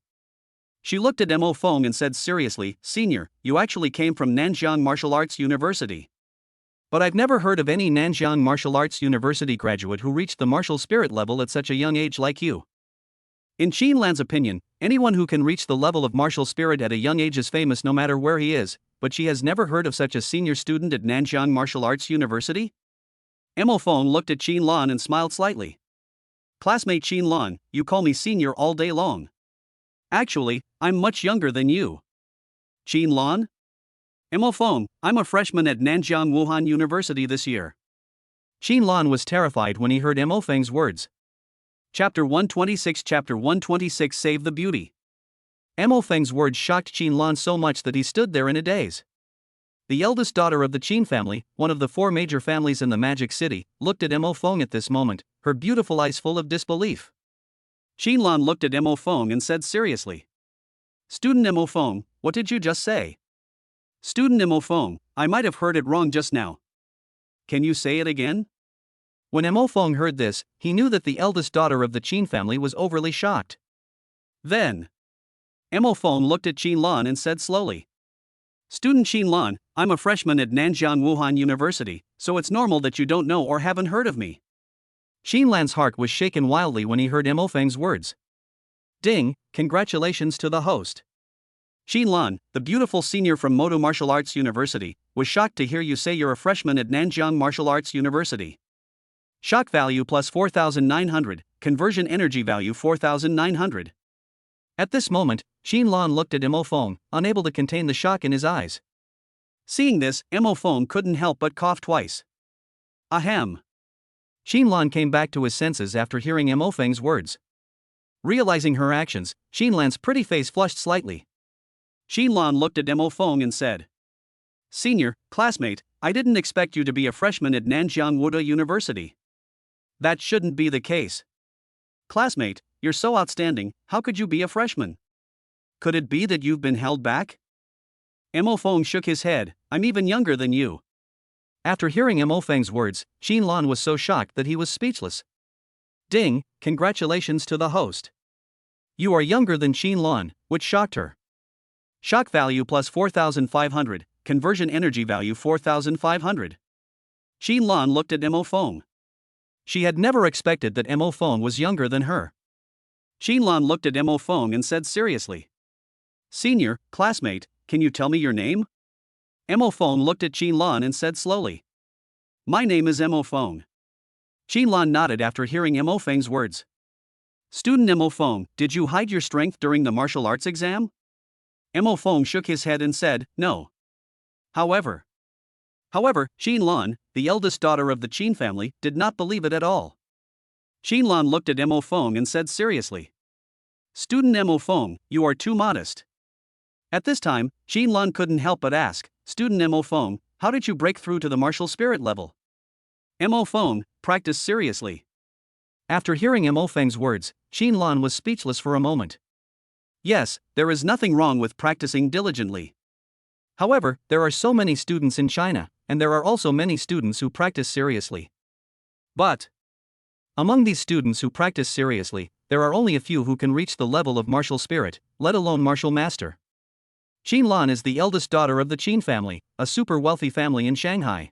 She looked at Mo Feng and said seriously, "Senior, you actually came from Nanjiang Martial Arts University. But I've never heard of any Nanjiang Martial Arts University graduate who reached the martial spirit level at such a young age like you." In Qin Lan's opinion, anyone who can reach the level of martial spirit at a young age is famous no matter where he is, but she has never heard of such a senior student at Nanjiang Martial Arts University? Mo Feng looked at Qin Lan and smiled slightly. "Classmate Qin Lan, you call me senior all day long. Actually, I'm much younger than you." "Qin Lan? Mo Feng, I'm a freshman at Nanjiang Wuhan University this year." Qin Lan was terrified when he heard Mo Feng's words. Chapter 126 Save the Beauty. Mo Feng's words shocked Qin Lan so much that he stood there in a daze. The eldest daughter of the Qin family, one of the 4 major families in the Magic City, looked at Mo Feng at this moment, her beautiful eyes full of disbelief. Xinlan looked at Mo Feng and said seriously. Student Mo Feng, what did you just say? Student Mo Feng, I might have heard it wrong just now. Can you say it again? When Mo Feng heard this, he knew that the eldest daughter of the Qin family was overly shocked. Then, Mo Feng looked at Xinlan and said slowly. Student Xinlan, I'm a freshman at Nanjiang Wuhan University, so it's normal that you don't know or haven't heard of me. Xinlan's heart was shaken wildly when he heard Mo Feng's words. Ding, congratulations to the host. Xinlan, the beautiful senior from Moto Martial Arts University, was shocked to hear you say you're a freshman at Nanjiang Martial Arts University. Shock value plus 4,900, conversion energy value 4,900. At this moment, Xinlan looked at Mo Feng, unable to contain the shock in his eyes. Seeing this, Mo Feng couldn't help but cough twice. Ahem. Xinlan came back to his senses after hearing Mo Feng's words. Realizing her actions, Xinlan's pretty face flushed slightly. Xinlan looked at Mo Feng and said, Senior, classmate, I didn't expect you to be a freshman at Nanjiang Wuda University. That shouldn't be the case. Classmate, you're so outstanding, how could you be a freshman? Could it be that you've been held back? Mo Feng shook his head, I'm even younger than you. After hearing Mo Feng's words, Xinlan was so shocked that he was speechless. Ding, congratulations to the host. You are younger than Xinlan, which shocked her. Shock value plus 4,500, conversion energy value 4,500. Xinlan looked at Mo Feng. She had never expected that Mo Feng was younger than her. Xinlan looked at Mo Feng and said seriously. Senior, classmate, can you tell me your name? Mo Feng looked at Xinlan and said slowly. My name is Mo Feng. Xinlan nodded after hearing Mo Feng's words. Student Mo Feng, did you hide your strength during the martial arts exam? Mo Feng shook his head and said, no. However, Xinlan, the eldest daughter of the Qin family, did not believe it at all. Xinlan looked at Mo Feng and said seriously. Student Mo Feng, you are too modest. At this time, Xinlan couldn't help but ask, Student Mo Feng, how did you break through to the martial spirit level? Mo Feng, practice seriously. After hearing Mo Feng's words, Xinlan was speechless for a moment. Yes, there is nothing wrong with practicing diligently. However, there are so many students in China, and there are also many students who practice seriously. But among these students who practice seriously, there are only a few who can reach the level of martial spirit, let alone martial master. Xinlan is the eldest daughter of the Qin family, a super wealthy family in Shanghai.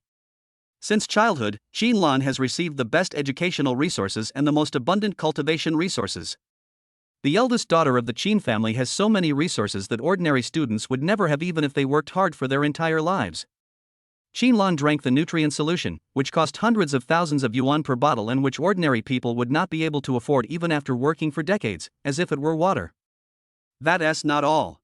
Since childhood, Xinlan has received the best educational resources and the most abundant cultivation resources. The eldest daughter of the Qin family has so many resources that ordinary students would never have even if they worked hard for their entire lives. Xinlan drank the nutrient solution, which cost hundreds of thousands of yuan per bottle and which ordinary people would not be able to afford even after working for decades, as if it were water. That's not all.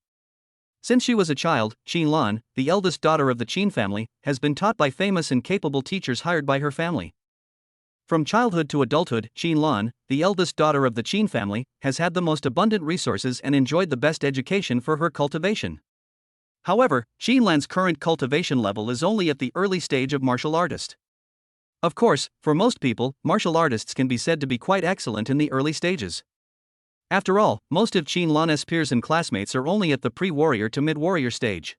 Since she was a child, Xinlan, the eldest daughter of the Qin family, has been taught by famous and capable teachers hired by her family. From childhood to adulthood, Xinlan, the eldest daughter of the Qin family, has had the most abundant resources and enjoyed the best education for her cultivation. However, Xinlan's current cultivation level is only at the early stage of martial artist. Of course, for most people, martial artists can be said to be quite excellent in the early stages. After all, most of Xinlan's peers and classmates are only at the pre-warrior to mid-warrior stage.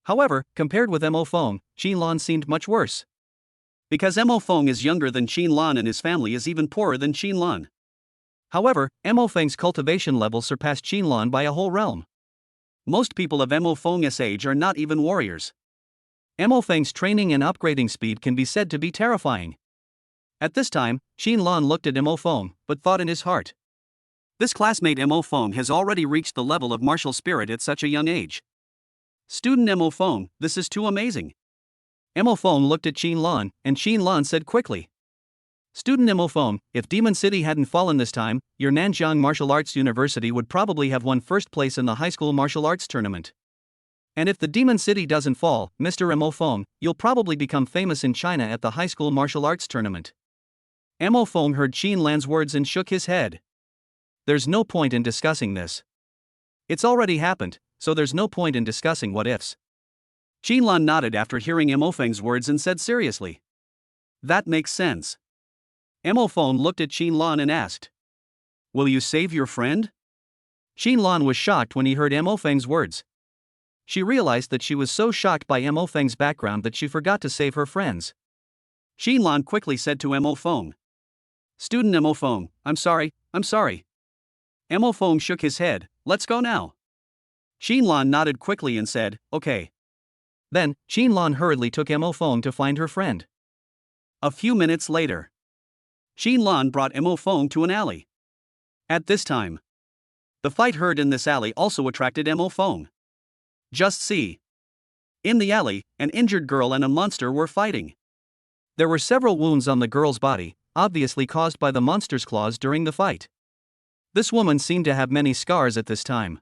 However, compared with Mo Feng, Xinlan seemed much worse. Because Mo Feng is younger than Xinlan and his family is even poorer than Xinlan. However, Mo Feng's cultivation level surpassed Xinlan by a whole realm. Most people of Mo Feng's age are not even warriors. Mo Feng's training and upgrading speed can be said to be terrifying. At this time, Xinlan looked at Mo Feng, but thought in his heart. This classmate Mo Feng has already reached the level of martial spirit at such a young age. Student Mo Feng, this is too amazing. Mo Feng looked at Xinlan, and Xinlan said quickly. Student Mo Feng, if Demon City hadn't fallen this time, your Nanjiang Martial Arts University would probably have won first place in the high school martial arts tournament. And if the Demon City doesn't fall, Mr. Mo Feng, you'll probably become famous in China at the high school martial arts tournament. Mo Feng heard Xinlan's words and shook his head. There's no point in discussing this. It's already happened, so there's no point in discussing what ifs. Xinlan nodded after hearing Mo Feng's words and said seriously. That makes sense. Mo Feng looked at Xinlan and asked. Will you save your friend? Xinlan was shocked when he heard Mo Feng's words. She realized that she was so shocked by Mo Feng's background that she forgot to save her friends. Xinlan quickly said to Mo Feng. Student Mo Feng, I'm sorry. Mo Feng shook his head. Let's go now. Xinlan nodded quickly and said, okay. Then, Xinlan hurriedly took Mo Feng to find her friend. A few minutes later, Xinlan brought Mo Feng to an alley. At this time, the fight heard in this alley also attracted Mo Feng. Just see. In the alley, an injured girl and a monster were fighting. There were several wounds on the girl's body, obviously caused by the monster's claws during the fight. This woman seemed to have many scars at this time.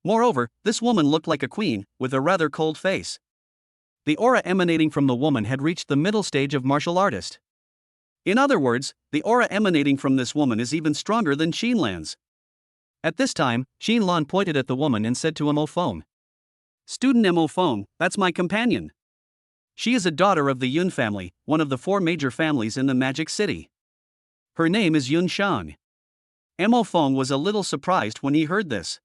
Moreover, this woman looked like a queen, with a rather cold face. The aura emanating from the woman had reached the middle stage of martial artist. In other words, the aura emanating from this woman is even stronger than Xinlan's. At this time, Xinlan pointed at the woman and said to Mo Feng, Student Mo Feng, that's my companion. She is a daughter of the Yun family, one of the 4 major families in the Magic City. Her name is Yun Shang. Mo Feng was a little surprised when he heard this.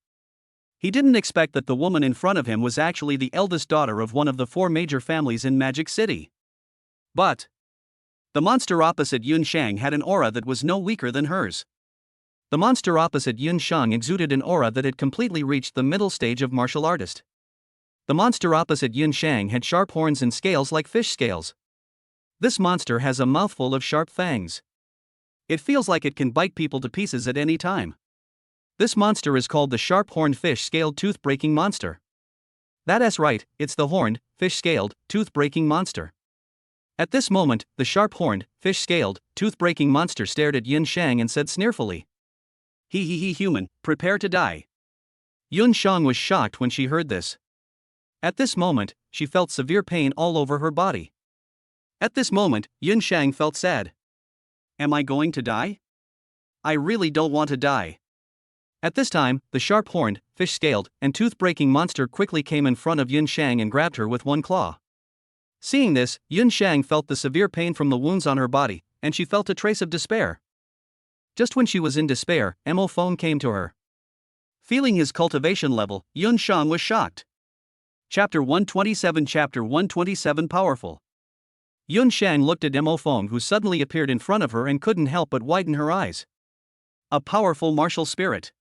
He didn't expect that the woman in front of him was actually the eldest daughter of one of the 4 major families in Magic City. But the monster opposite Yun Shang had an aura that was no weaker than hers. The monster opposite Yun Shang exuded an aura that had completely reached the middle stage of martial artist. The monster opposite Yun Shang had sharp horns and scales like fish scales. This monster has a mouthful of sharp fangs. It feels like it can bite people to pieces at any time. This monster is called the sharp-horned fish-scaled tooth-breaking monster. That's right, it's the horned, fish-scaled, tooth-breaking monster. At this moment, the sharp-horned, fish-scaled, tooth-breaking monster stared at Yun Shang and said sneerfully, He human, prepare to die. Yun Shang was shocked when she heard this. At this moment, she felt severe pain all over her body. At this moment, Yun Shang felt sad. Am I going to die? I really don't want to die. At this time, the sharp-horned, fish-scaled, and tooth-breaking monster quickly came in front of Yun Shang and grabbed her with one claw. Seeing this, Yun Shang felt the severe pain from the wounds on her body, and she felt a trace of despair. Just when she was in despair, Mo Feng came to her. Feeling his cultivation level, Yun Shang was shocked. Chapter 127 Powerful. Yun Shang looked at Mo Feng, who suddenly appeared in front of her and couldn't help but widen her eyes. A powerful martial spirit.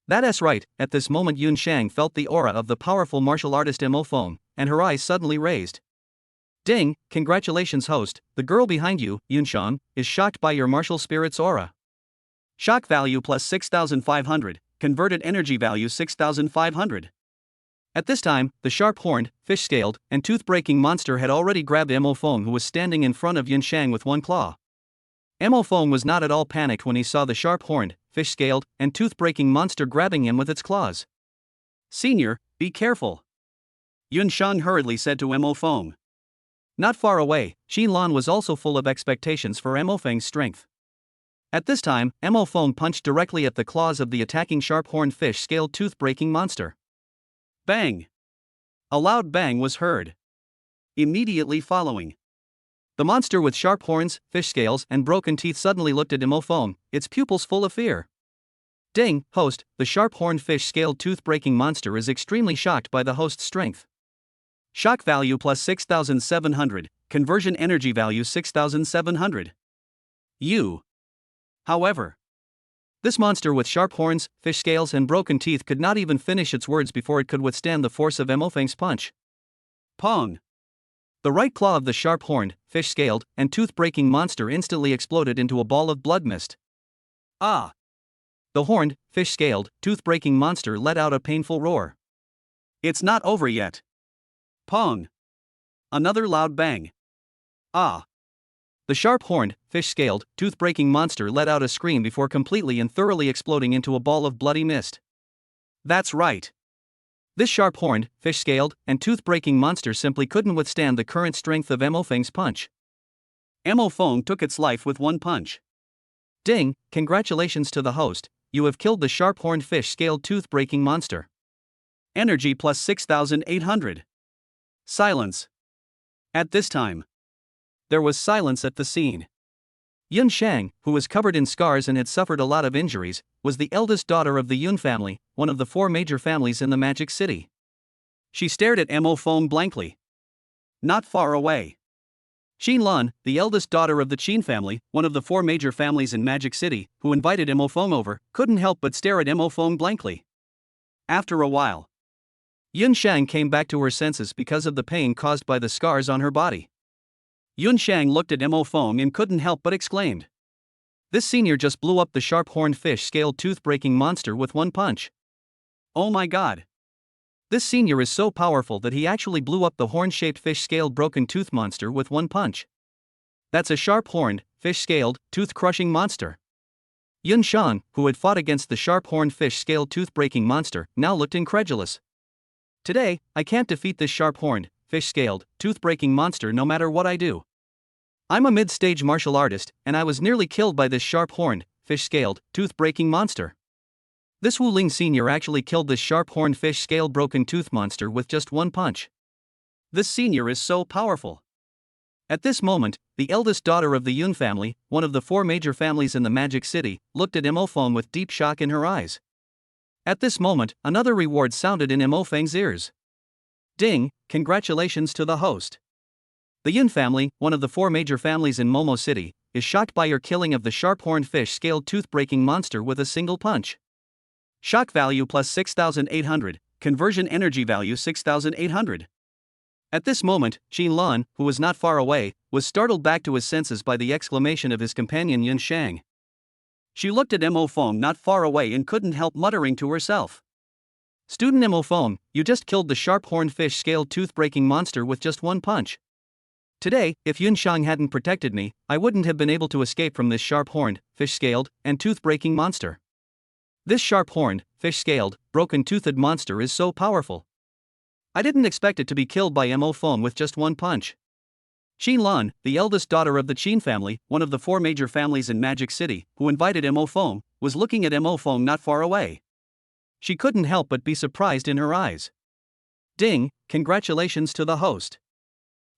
That's right, at this moment Yun Shang felt the aura of the powerful martial artist Mo Feng, and her eyes suddenly raised. Ding, congratulations host, the girl behind you, Yun Shang, is shocked by your martial spirit's aura. Shock value plus 6,500, converted energy value 6,500. At this time, the sharp-horned, fish-scaled, and tooth-breaking monster had already grabbed Mo Feng, who was standing in front of Yun Shang with one claw. Mo Feng was not at all panicked when he saw the sharp-horned, fish-scaled, and tooth-breaking monster grabbing him with its claws. Senior, be careful. Yun Shang hurriedly said to Mo Feng. Not far away, Xinlan was also full of expectations for Mo Feng's strength. At this time, Mo Feng punched directly at the claws of the attacking sharp-horned fish-scaled tooth-breaking monster. Bang! A loud bang was heard. Immediately following, the monster with sharp horns, fish scales, and broken teeth suddenly looked at Mo Feng, its pupils full of fear. Ding, host, the sharp-horned fish-scaled tooth-breaking monster is extremely shocked by the host's strength. Shock value plus 6,700, conversion energy value 6,700. However, this monster with sharp horns, fish scales, and broken teeth could not even finish its words before it could withstand the force of Mo Feng's punch. Pong! The right claw of the sharp-horned, fish-scaled, and tooth-breaking monster instantly exploded into a ball of blood mist. Ah! The horned, fish-scaled, tooth-breaking monster let out a painful roar. It's not over yet. Pong! Another loud bang. Ah! The sharp-horned, fish-scaled, tooth-breaking monster let out a scream before completely and thoroughly exploding into a ball of bloody mist. That's right. This sharp-horned, fish-scaled, and tooth-breaking monster simply couldn't withstand the current strength of Mo Feng's punch. Mo Feng took its life with one punch. Ding, congratulations to the host, you have killed the sharp-horned fish-scaled tooth-breaking monster. Energy plus 6,800. Silence. At this time, there was silence at the scene. Yun Shang, who was covered in scars and had suffered a lot of injuries, was the eldest daughter of the Yun family, one of the 4 major families in the Magic City. She stared at Mo Fong blankly. Not far away. Qin Lan, the eldest daughter of the Qin family, one of the 4 major families in Magic City, who invited Mo Fong over, couldn't help but stare at Mo Fong blankly. After a while, Yun Shang came back to her senses because of the pain caused by the scars on her body. Yun Shang looked at Mo Fong and couldn't help but exclaimed. This senior just blew up the sharp-horned fish-scaled tooth-breaking monster with one punch. Oh my god. This senior is so powerful that he actually blew up the horn-shaped fish-scaled broken tooth monster with one punch. That's a sharp-horned, fish-scaled, tooth-crushing monster. Yun Shang, who had fought against the sharp-horned fish-scaled tooth-breaking monster, now looked incredulous. Today, I can't defeat this sharp-horned, fish-scaled, tooth-breaking monster no matter what I do. I'm a mid-stage martial artist, and I was nearly killed by this sharp-horned, fish-scaled, tooth-breaking monster. This Wu Ling senior actually killed this sharp-horned fish-scaled broken tooth monster with just one punch. This senior is so powerful. At this moment, the eldest daughter of the Yun family, one of the 4 major families in the Magic City, looked at Mo Fong with deep shock in her eyes. At this moment, another reward sounded in Mo Feng's ears. Ding, congratulations to the host. The Yun family, one of the 4 major families in Momo City, is shocked by your killing of the sharp-horned fish-scaled tooth-breaking monster with a single punch. Shock value plus 6,800, conversion energy value 6,800. At this moment, Qin Lan, who was not far away, was startled back to his senses by the exclamation of his companion Yun Shang. She looked at Mo Fong not far away and couldn't help muttering to herself. Student Mo Fong, you just killed the sharp-horned fish-scaled tooth-breaking monster with just one punch. Today, if Yun Shang hadn't protected me, I wouldn't have been able to escape from this sharp-horned, fish-scaled, and tooth-breaking monster. This sharp-horned, fish-scaled, broken-toothed monster is so powerful. I didn't expect it to be killed by Mo Fong with just one punch. Qin Lan, the eldest daughter of the Qin family, one of the 4 major families in Magic City, who invited Mo Fong, was looking at Mo Fong not far away. She couldn't help but be surprised in her eyes. Ding, congratulations to the host.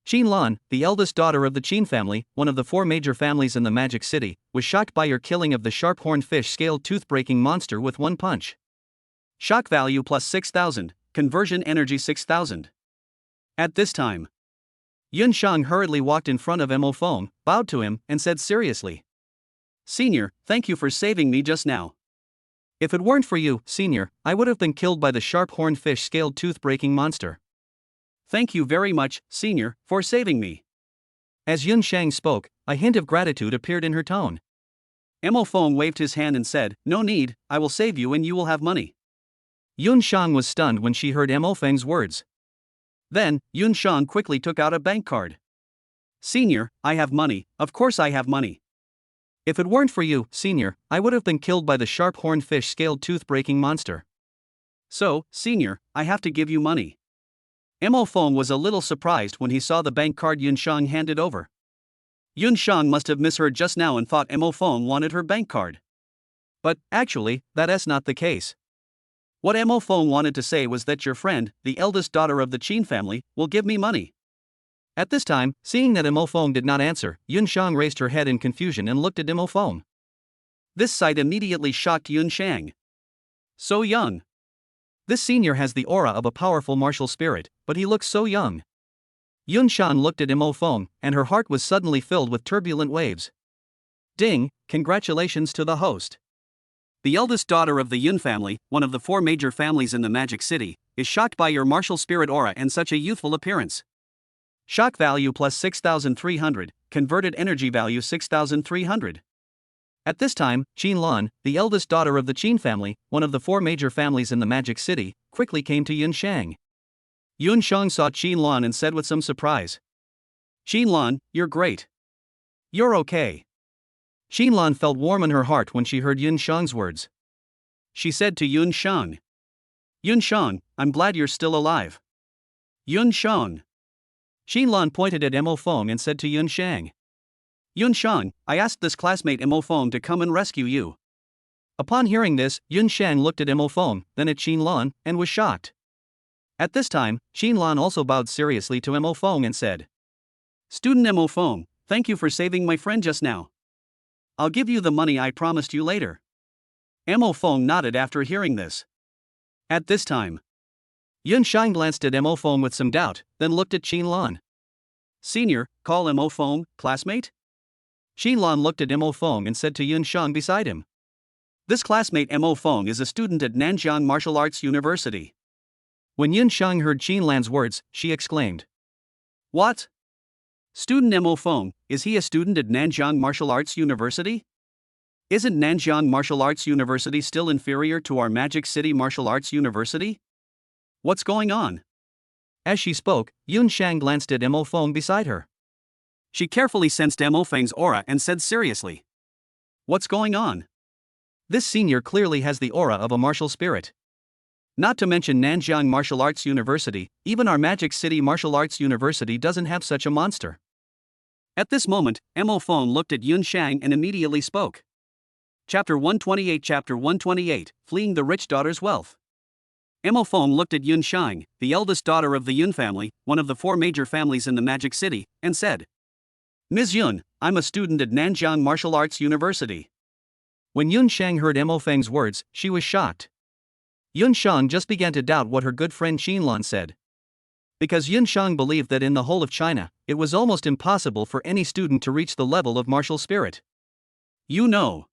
Qin Lan, the eldest daughter of the Qin family, one of the 4 major families in the Magic City, was shocked by your killing of the sharp-horned fish-scaled tooth-breaking monster with one punch. Shock value plus 6,000, conversion energy 6,000. At this time, Yun Shang hurriedly walked in front of Mo Fong, bowed to him, and said seriously, Senior, thank you for saving me just now. If it weren't for you, Senior, I would have been killed by the sharp-horned fish-scaled tooth-breaking monster. Thank you very much, Senior, for saving me. As Yun Shang spoke, a hint of gratitude appeared in her tone. Mo Fong waved his hand and said, No need, I will save you and you will have money. Yun Shang was stunned when she heard Mo Feng's words. Then, Yun Shang quickly took out a bank card. Senior, I have money, of course I have money. If it weren't for you, Senior, I would have been killed by the sharp-horned fish-scaled tooth-breaking monster. So, Senior, I have to give you money. Mo Fong was a little surprised when he saw the bank card Yun Shang handed over. Yun Shang must have misheard just now and thought Mo Fong wanted her bank card. But, actually, that's not the case. What Mo Fong wanted to say was that your friend, the eldest daughter of the Qin family, will give me money. At this time, seeing that Mo Fong did not answer, Yun Shang raised her head in confusion and looked at Mo Fong. This sight immediately shocked Yun Shang. So young. This senior has the aura of a powerful martial spirit, but he looks so young. Yun Shang looked at Mo Fong, and her heart was suddenly filled with turbulent waves. Ding, congratulations to the host. The eldest daughter of the Yun family, one of the 4 major families in the Magic City, is shocked by your martial spirit aura and such a youthful appearance. Shock value plus 6,300, converted energy value 6,300. At this time, Qin Lan, the eldest daughter of the Qin family, one of the 4 major families in the Magic City, quickly came to Yun Shang. Yun Shang saw Qin Lan and said with some surprise, Qin Lan, you're great. You're okay. Qin Lan felt warm in her heart when she heard Yun Shang's words. She said to Yun Shang, Yun Shang, I'm glad you're still alive. Yun Shang. Qin Lan pointed at Mo Fong and said to Yun Shang, Yun Shang, I asked this classmate Mo Fong to come and rescue you. Upon hearing this, Yun Shang looked at Mo Fong, then at Qin Lan, and was shocked. At this time, Qin Lan also bowed seriously to Mo Fong and said, Student Mo Fong, thank you for saving my friend just now. I'll give you the money I promised you later. Mo Feng nodded after hearing this. At this time, Yun Shang glanced at Mo Feng with some doubt, then looked at Qin Lan. Senior, call Mo Feng, classmate? Qin Lan looked at Mo Feng and said to Yun Shang beside him. This classmate Mo Feng is a student at Nanjiang Martial Arts University. When Yun Shang heard Qin Lan's words, she exclaimed. What? Student Mo Feng, is he a student at Nanjiang Martial Arts University? Isn't Nanjiang Martial Arts University still inferior to our Magic City Martial Arts University? What's going on? As she spoke, Yun Shang glanced at Mo Feng beside her. She carefully sensed Mo Feng's aura and said seriously. What's going on? This senior clearly has the aura of a martial spirit. Not to mention Nanjiang Martial Arts University, even our Magic City Martial Arts University doesn't have such a monster. At this moment, Mo Feng looked at Yun Shang and immediately spoke. Chapter 128, Fleeing the Rich Daughter's Wealth. Mo Feng looked at Yun Shang, the eldest daughter of the Yun family, one of the 4 major families in the Magic City, and said, Ms. Yun, I'm a student at Nanjiang Martial Arts University. When Yun Shang heard Mo Feng's words, she was shocked. Yun Shang just began to doubt what her good friend Qin Lan said. Because Yun Shang believed that in the whole of China, it was almost impossible for any student to reach the level of martial spirit. You know.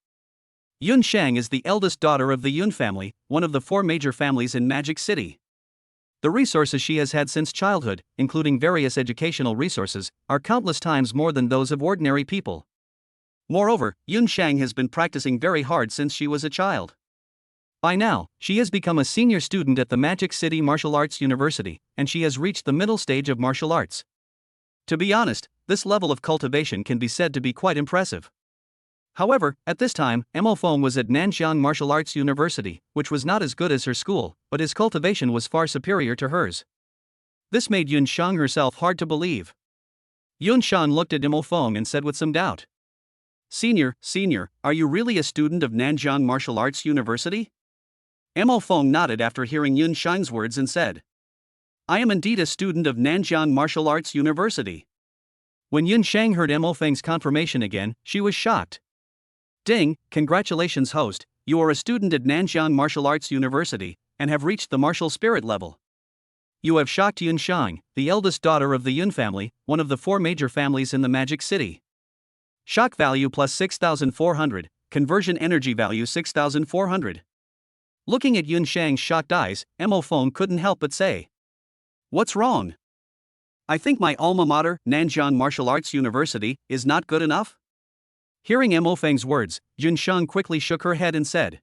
Yun Shang is the eldest daughter of the Yun family, one of the 4 major families in Magic City. The resources she has had since childhood, including various educational resources, are countless times more than those of ordinary people. Moreover, Yun Shang has been practicing very hard since she was a child. By now, she has become a senior student at the Magic City Martial Arts University, and she has reached the middle stage of martial arts. To be honest, this level of cultivation can be said to be quite impressive. However, at this time, Mo Feng was at Nanjiang Martial Arts University, which was not as good as her school, but his cultivation was far superior to hers. This made Yun Shang herself hard to believe. Yun Shang looked at Mo Feng and said with some doubt. Senior, are you really a student of Nanjiang Martial Arts University? Mo Feng nodded after hearing Yun Shang's words and said, I am indeed a student of Nanjiang Martial Arts University. When Yun Shang heard Mo Feng's confirmation again, she was shocked. Ding, congratulations host, you are a student at Nanjiang Martial Arts University, and have reached the martial spirit level. You have shocked Yun Shang, the eldest daughter of the Yun family, one of the 4 major families in the Magic City. Shock value plus 6,400, conversion energy value 6,400. Looking at Yun Shang's shocked eyes, Mo Feng couldn't help but say. What's wrong? I think my alma mater, Nanjiang Martial Arts University, is not good enough? Hearing Mo Feng's words, Yun Shang quickly shook her head and said.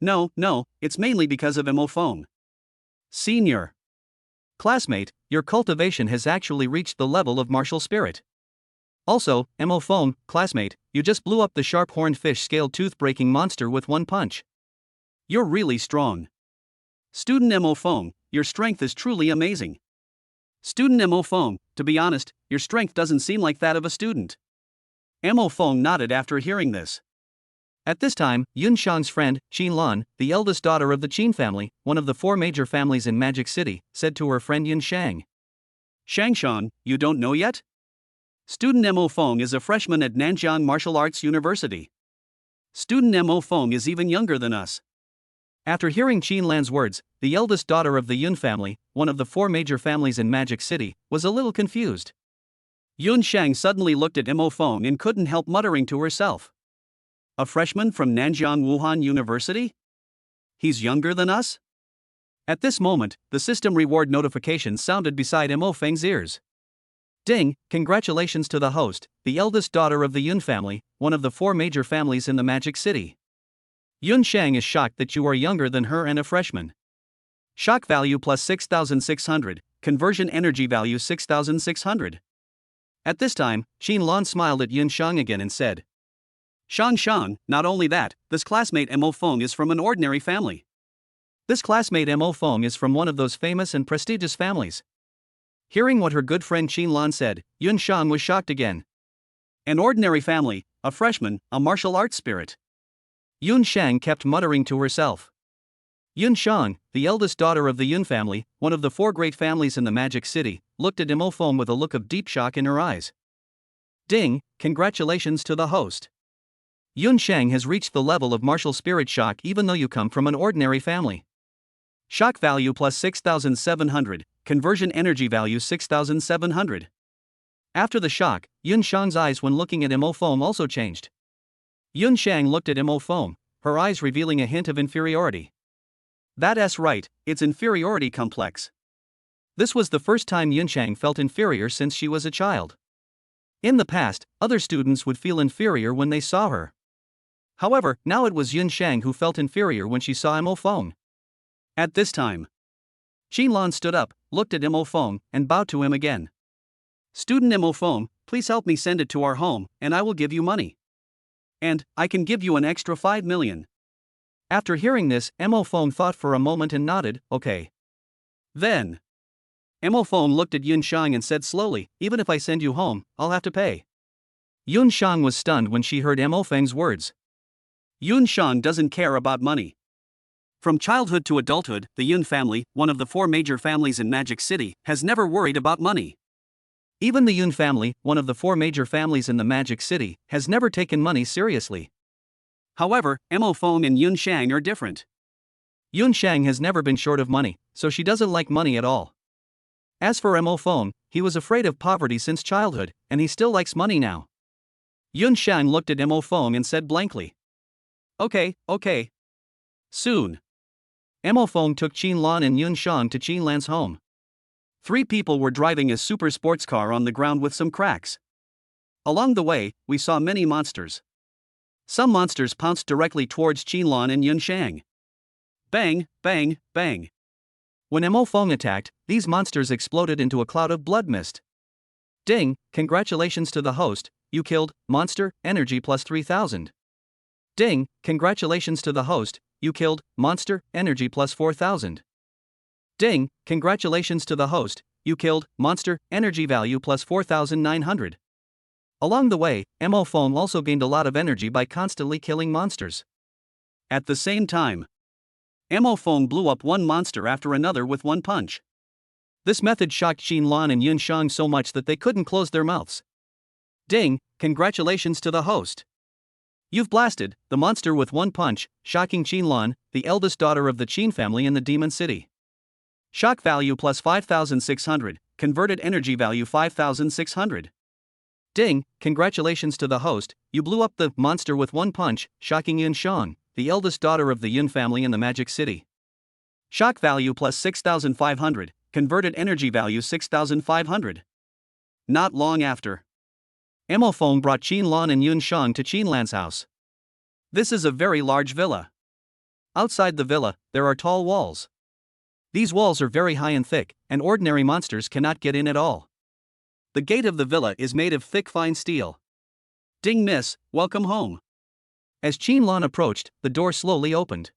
No, it's mainly because of Mo Feng. Senior. Classmate, your cultivation has actually reached the level of martial spirit. Also, Mo Feng, classmate, you just blew up the sharp-horned fish scaled tooth-breaking monster with one punch. You're really strong. Student Mo Feng, your strength is truly amazing. Student Mo Feng, to be honest, your strength doesn't seem like that of a student. Mo Feng nodded after hearing this. At this time, Yun Shang's friend, Qin Lan, the eldest daughter of the Qin family, one of the 4 major families in Magic City, said to her friend Yun Shang. Shangshan, you don't know yet? Student Mo Feng is a freshman at Nanjiang Martial Arts University. Student Mo Feng is even younger than us. After hearing Qin Lan's words, the eldest daughter of the Yun family, one of the 4 major families in Magic City, was a little confused. Yun Shang suddenly looked at Mo Feng and couldn't help muttering to herself. A freshman from Nanjiang Wuhan University? He's younger than us? At this moment, the system reward notification sounded beside Mo Feng's ears. Ding, congratulations to the host, the eldest daughter of the Yun family, one of the 4 major families in the Magic City. Yun Shang is shocked that you are younger than her and a freshman. Shock value plus 6,600, conversion energy value 6,600. At this time, Qin Lan smiled at Yun Shang again and said, Shang, not only that, this classmate Mo Feng is from an ordinary family. This classmate Mo Feng is from one of those famous and prestigious families. Hearing what her good friend Qin Lan said, Yun Shang was shocked again. An ordinary family, a freshman, a martial arts spirit. Yun Shang kept muttering to herself. Yun Shang, the eldest daughter of the Yun family, one of the 4 great families in the Magic City, looked at Mo Feng with a look of deep shock in her eyes. Ding, congratulations to the host. Yun Shang has reached the level of martial spirit shock even though you come from an ordinary family. Shock value plus 6,700, conversion energy value 6,700. After the shock, Yun Shang's eyes when looking at Mo Foam also changed. Yun Shang looked at Mo Foam, her eyes revealing a hint of inferiority. That's right, it's inferiority complex. This was the first time Yun Shang felt inferior since she was a child. In the past, other students would feel inferior when they saw her. However, now it was Yun Shang who felt inferior when she saw Mo Foam. At this time, Qinlan stood up, looked at Mo Foam, and bowed to him again. Student Mo Foam, please help me send it to our home, and I will give you money. And I can give you an extra 5 million. After hearing this, Mo Foam thought for a moment and nodded, okay. Then, Mo Foam looked at Yun Shang and said slowly, even if I send you home, I'll have to pay. Yun Shang was stunned when she heard Mo Feng's words. Yun Shang doesn't care about money. From childhood to adulthood, the Yun family, one of the 4 major families in Magic City, has never worried about money. Even the Yun family, one of the 4 major families in the Magic City, has never taken money seriously. However, Mo Foam and Yun Shang are different. Yun Shang has never been short of money, so she doesn't like money at all. As for Mo Foam, he was afraid of poverty since childhood, and he still likes money now. Yun Shang looked at Mo Foam and said blankly, okay. Soon, Mo Foam took Qinlan and Yun Shang to Qinlan's home. 3 people were driving a super sports car on the ground with some cracks. Along the way, we saw many monsters. Some monsters pounced directly towards Qinlan and Yun Shang. Bang, bang, bang. When Mo Foam attacked, these monsters exploded into a cloud of blood mist. Ding, congratulations to the host, you killed monster energy plus 3,000. Ding, congratulations to the host, you killed monster energy plus 4,000. Ding, congratulations to the host, you killed monster energy value plus 4,900. Along the way, Mo Foam also gained a lot of energy by constantly killing monsters. At the same time, Mo Foam blew up one monster after another with one punch. This method shocked Qinlan and Yun Shang so much that they couldn't close their mouths. Ding, congratulations to the host. You've blasted the monster with one punch, shocking Qinlan, the eldest daughter of the Qin family in the Demon City. Shock value plus 5,600, converted energy value 5,600. Ding, congratulations to the host, you blew up the monster with one punch, shocking Yun Shang, the eldest daughter of the Yun family in the Magic City. Shock value plus 6,500, converted energy value 6,500. Not long after, Mo Foam brought Qinlan and Yun Shang to Qinlan's house. This is a very large villa. Outside the villa, there are tall walls. These walls are very high and thick, and ordinary monsters cannot get in at all. The gate of the villa is made of thick fine steel. Ding miss, welcome home. As Qinlan approached, the door slowly opened.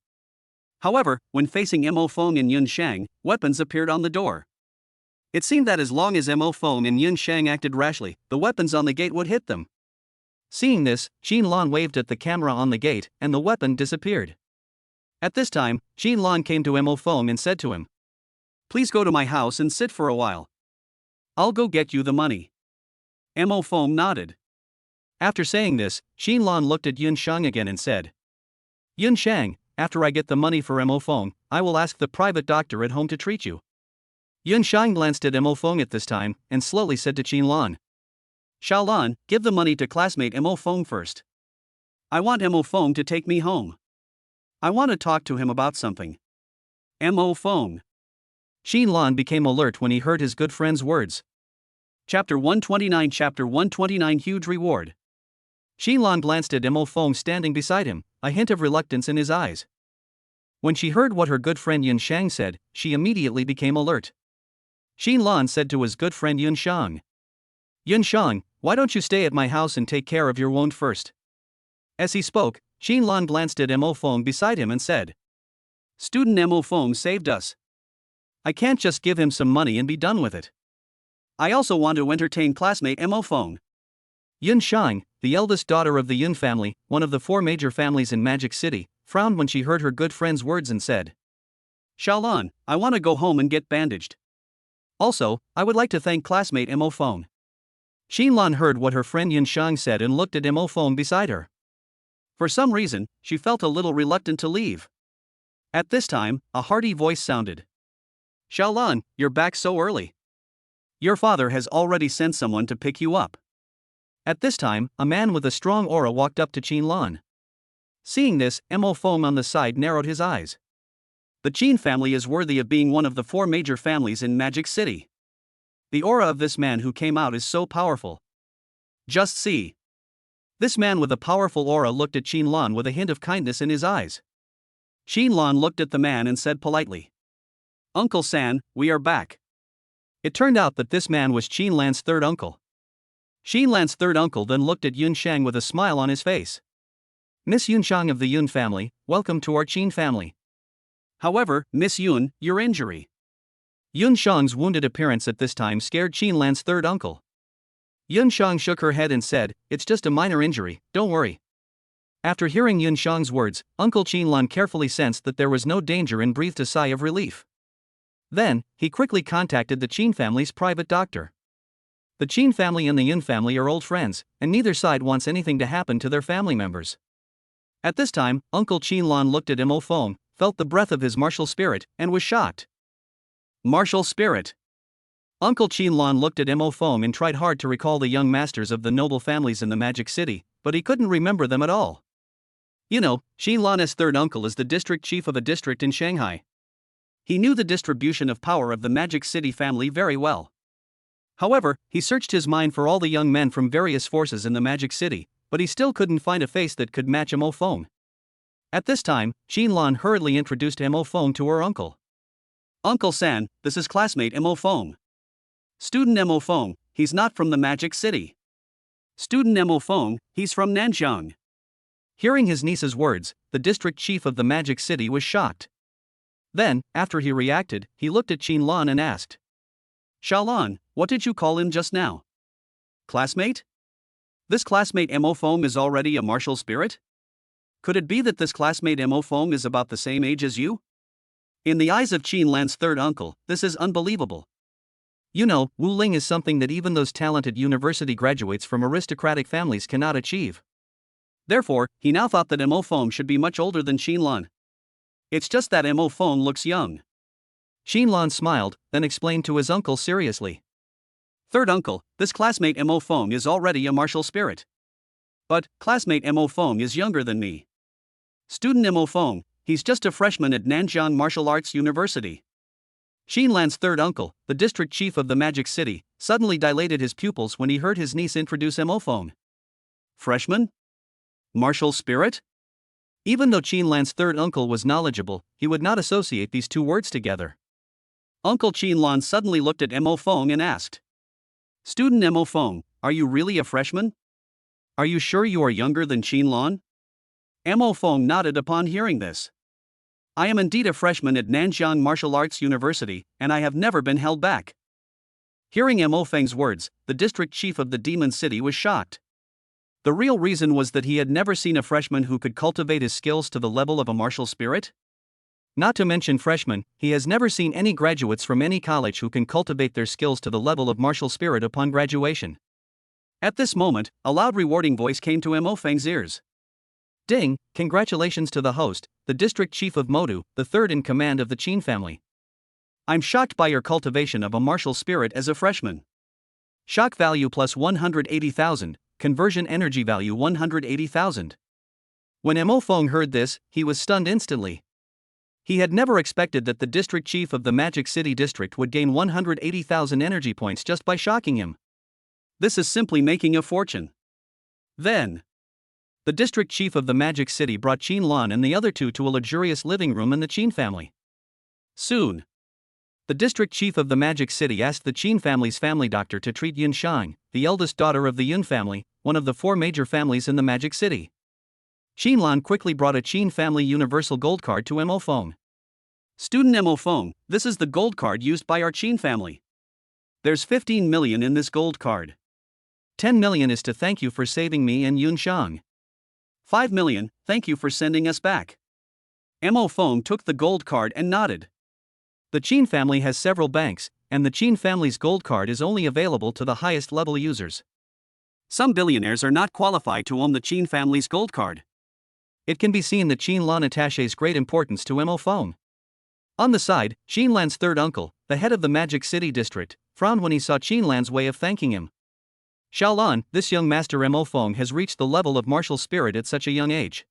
However, when facing Mo Foam and Yun Shang, weapons appeared on the door. It seemed that as long as Mo Foam and Yun Shang acted rashly, the weapons on the gate would hit them. Seeing this, Qinlan waved at the camera on the gate, and the weapon disappeared. At this time, Qinlan came to Mo Foam and said to him, please go to my house and sit for a while. I'll go get you the money. Mo Foam nodded. After saying this, Qinlan looked at Yun Shang again and said, Yun Shang, after I get the money for Mo Foam, I will ask the private doctor at home to treat you. Yun Shang glanced at Mo Foam at this time, and slowly said to Qinlan, Xiaolan, give the money to classmate Mo Foam first. I want Mo Foam to take me home. I want to talk to him about something. Mo Foam. Qinlan became alert when he heard his good friend's words. Chapter 129 Chapter 129 Huge Reward. Qinlan glanced at Mo Foam standing beside him, a hint of reluctance in his eyes. When she heard what her good friend Yun Shang said, she immediately became alert. Qinlan said to his good friend Yun Shang, Yun Shang, why don't you stay at my house and take care of your wound first? As he spoke, Qinlan glanced at Mo Foam beside him and said, Student Mo Foam saved us. I can't just give him some money and be done with it. I also want to entertain classmate Mo Foam. Yun Shang, the eldest daughter of the Yun family, one of the 4 major families in Magic City, frowned when she heard her good friend's words and said, Xiaolan, I want to go home and get bandaged. Also, I would like to thank classmate Mo Foam. Qinlan heard what her friend Yun Shang said and looked at Mo Foam beside her. For some reason, she felt a little reluctant to leave. At this time, a hearty voice sounded. Xiaolan, you're back so early. Your father has already sent someone to pick you up. At this time, a man with a strong aura walked up to Qinlan. Seeing this, Mo Feng on the side narrowed his eyes. The Qin family is worthy of being one of the 4 major families in Magic City. The aura of this man who came out is so powerful. Just see. This man with a powerful aura looked at Qinlan with a hint of kindness in his eyes. Qinlan looked at the man and said politely, Uncle San, we are back. It turned out that this man was Qinlan's third uncle. Qinlan's third uncle then looked at Yun Shang with a smile on his face. Miss Yun Shang of the Yun family, welcome to our Qin family. However, Miss Yun, your injury. Yun Shang's wounded appearance at this time scared Qinlan's third uncle. Yun Shang shook her head and said, it's just a minor injury, don't worry. After hearing Yun Shang's words, Uncle Qinlan carefully sensed that there was no danger and breathed a sigh of relief. Then, he quickly contacted the Qin family's private doctor. The Qin family and the Yun family are old friends, and neither side wants anything to happen to their family members. At this time, Uncle Qinlan looked at Mo Feng, felt the breath of his martial spirit, and was shocked. Martial spirit. Uncle Qinlan looked at Mo Feng and tried hard to recall the young masters of the noble families in the Magic City, but he couldn't remember them at all. You know, Qinlan's third uncle is the district chief of a district in Shanghai. He knew the distribution of power of the Magic City family very well. However, he searched his mind for all the young men from various forces in the Magic City, but he still couldn't find a face that could match Mo Feng. At this time, Qinlan hurriedly introduced Mo Feng to her uncle. Uncle San, this is classmate Mo Feng. Student Mo Feng, he's not from the Magic City. Student Mo Feng, he's from Nanjiang. Hearing his niece's words, the district chief of the Magic City was shocked. Then, after he reacted, he looked at Qinlan and asked, Xiaolan, what did you call him just now? Classmate? This classmate Mo Feng is already a martial spirit? Could it be that this classmate Mo Feng is about the same age as you? In the eyes of Qinlan's third uncle, this is unbelievable. You know, Wu Ling is something that even those talented university graduates from aristocratic families cannot achieve. Therefore, he now thought that Mo Feng should be much older than Qinlan. It's just that Mo Feng looks young. Qinlan smiled, then explained to his uncle seriously. Third uncle, this classmate Mo Feng is already a martial spirit. But, classmate Mo Feng is younger than me. Student Mo Feng, he's just a freshman at Nanjiang Martial Arts University. Qinlan's third uncle, the district chief of the Magic City, suddenly dilated his pupils when he heard his niece introduce Mo Feng. Freshman? Martial spirit? Even though Qinlan's third uncle was knowledgeable, he would not associate these two words together. Uncle Qinlan suddenly looked at Mo Feng and asked, Student Mo Feng, are you really a freshman? Are you sure you are younger than Qinlan? Mo Feng nodded upon hearing this. I am indeed a freshman at Nanjiang Martial Arts University, and I have never been held back. Hearing Mo Feng's words, the district chief of the Demon City was shocked. The real reason was that he had never seen a freshman who could cultivate his skills to the level of a martial spirit. Not to mention freshmen, he has never seen any graduates from any college who can cultivate their skills to the level of martial spirit upon graduation. At this moment, a loud rewarding voice came to Mo Feng's ears. Ding, congratulations to the host, the district chief of Modu, the third in command of the Qin family. I'm shocked by your cultivation of a martial spirit as a freshman. Shock value plus 180,000, conversion energy value 180,000. When Mo Feng heard this, he was stunned instantly. He had never expected that the district chief of the Magic City district would gain 180,000 energy points just by shocking him. This is simply making a fortune. Then, the district chief of the Magic City brought Qinlan and the other two to a luxurious living room in the Qin family. Soon, the district chief of the Magic City asked the Qin family's family doctor to treat Yun Shang, the eldest daughter of the Yun family, one of the 4 major families in the Magic City. Qinlan quickly brought a Qin family universal gold card to Mo Feng. Student Mo Feng, this is the gold card used by our Qin family. There's 15 million in this gold card. 10 million is to thank you for saving me and Yun Shang. 5 million, thank you for sending us back. Mo Feng took the gold card and nodded. The Qin family has several banks, and the Qin family's gold card is only available to the highest level users. Some billionaires are not qualified to own the Qin family's gold card. It can be seen that Qin Lan attaches great importance to Mo Feng. On the side, Qin Lan's third uncle, the head of the Magic City district, frowned when he saw Qin Lan's way of thanking him. Xiaolan, this young master Mo Feng has reached the level of martial spirit at such a young age.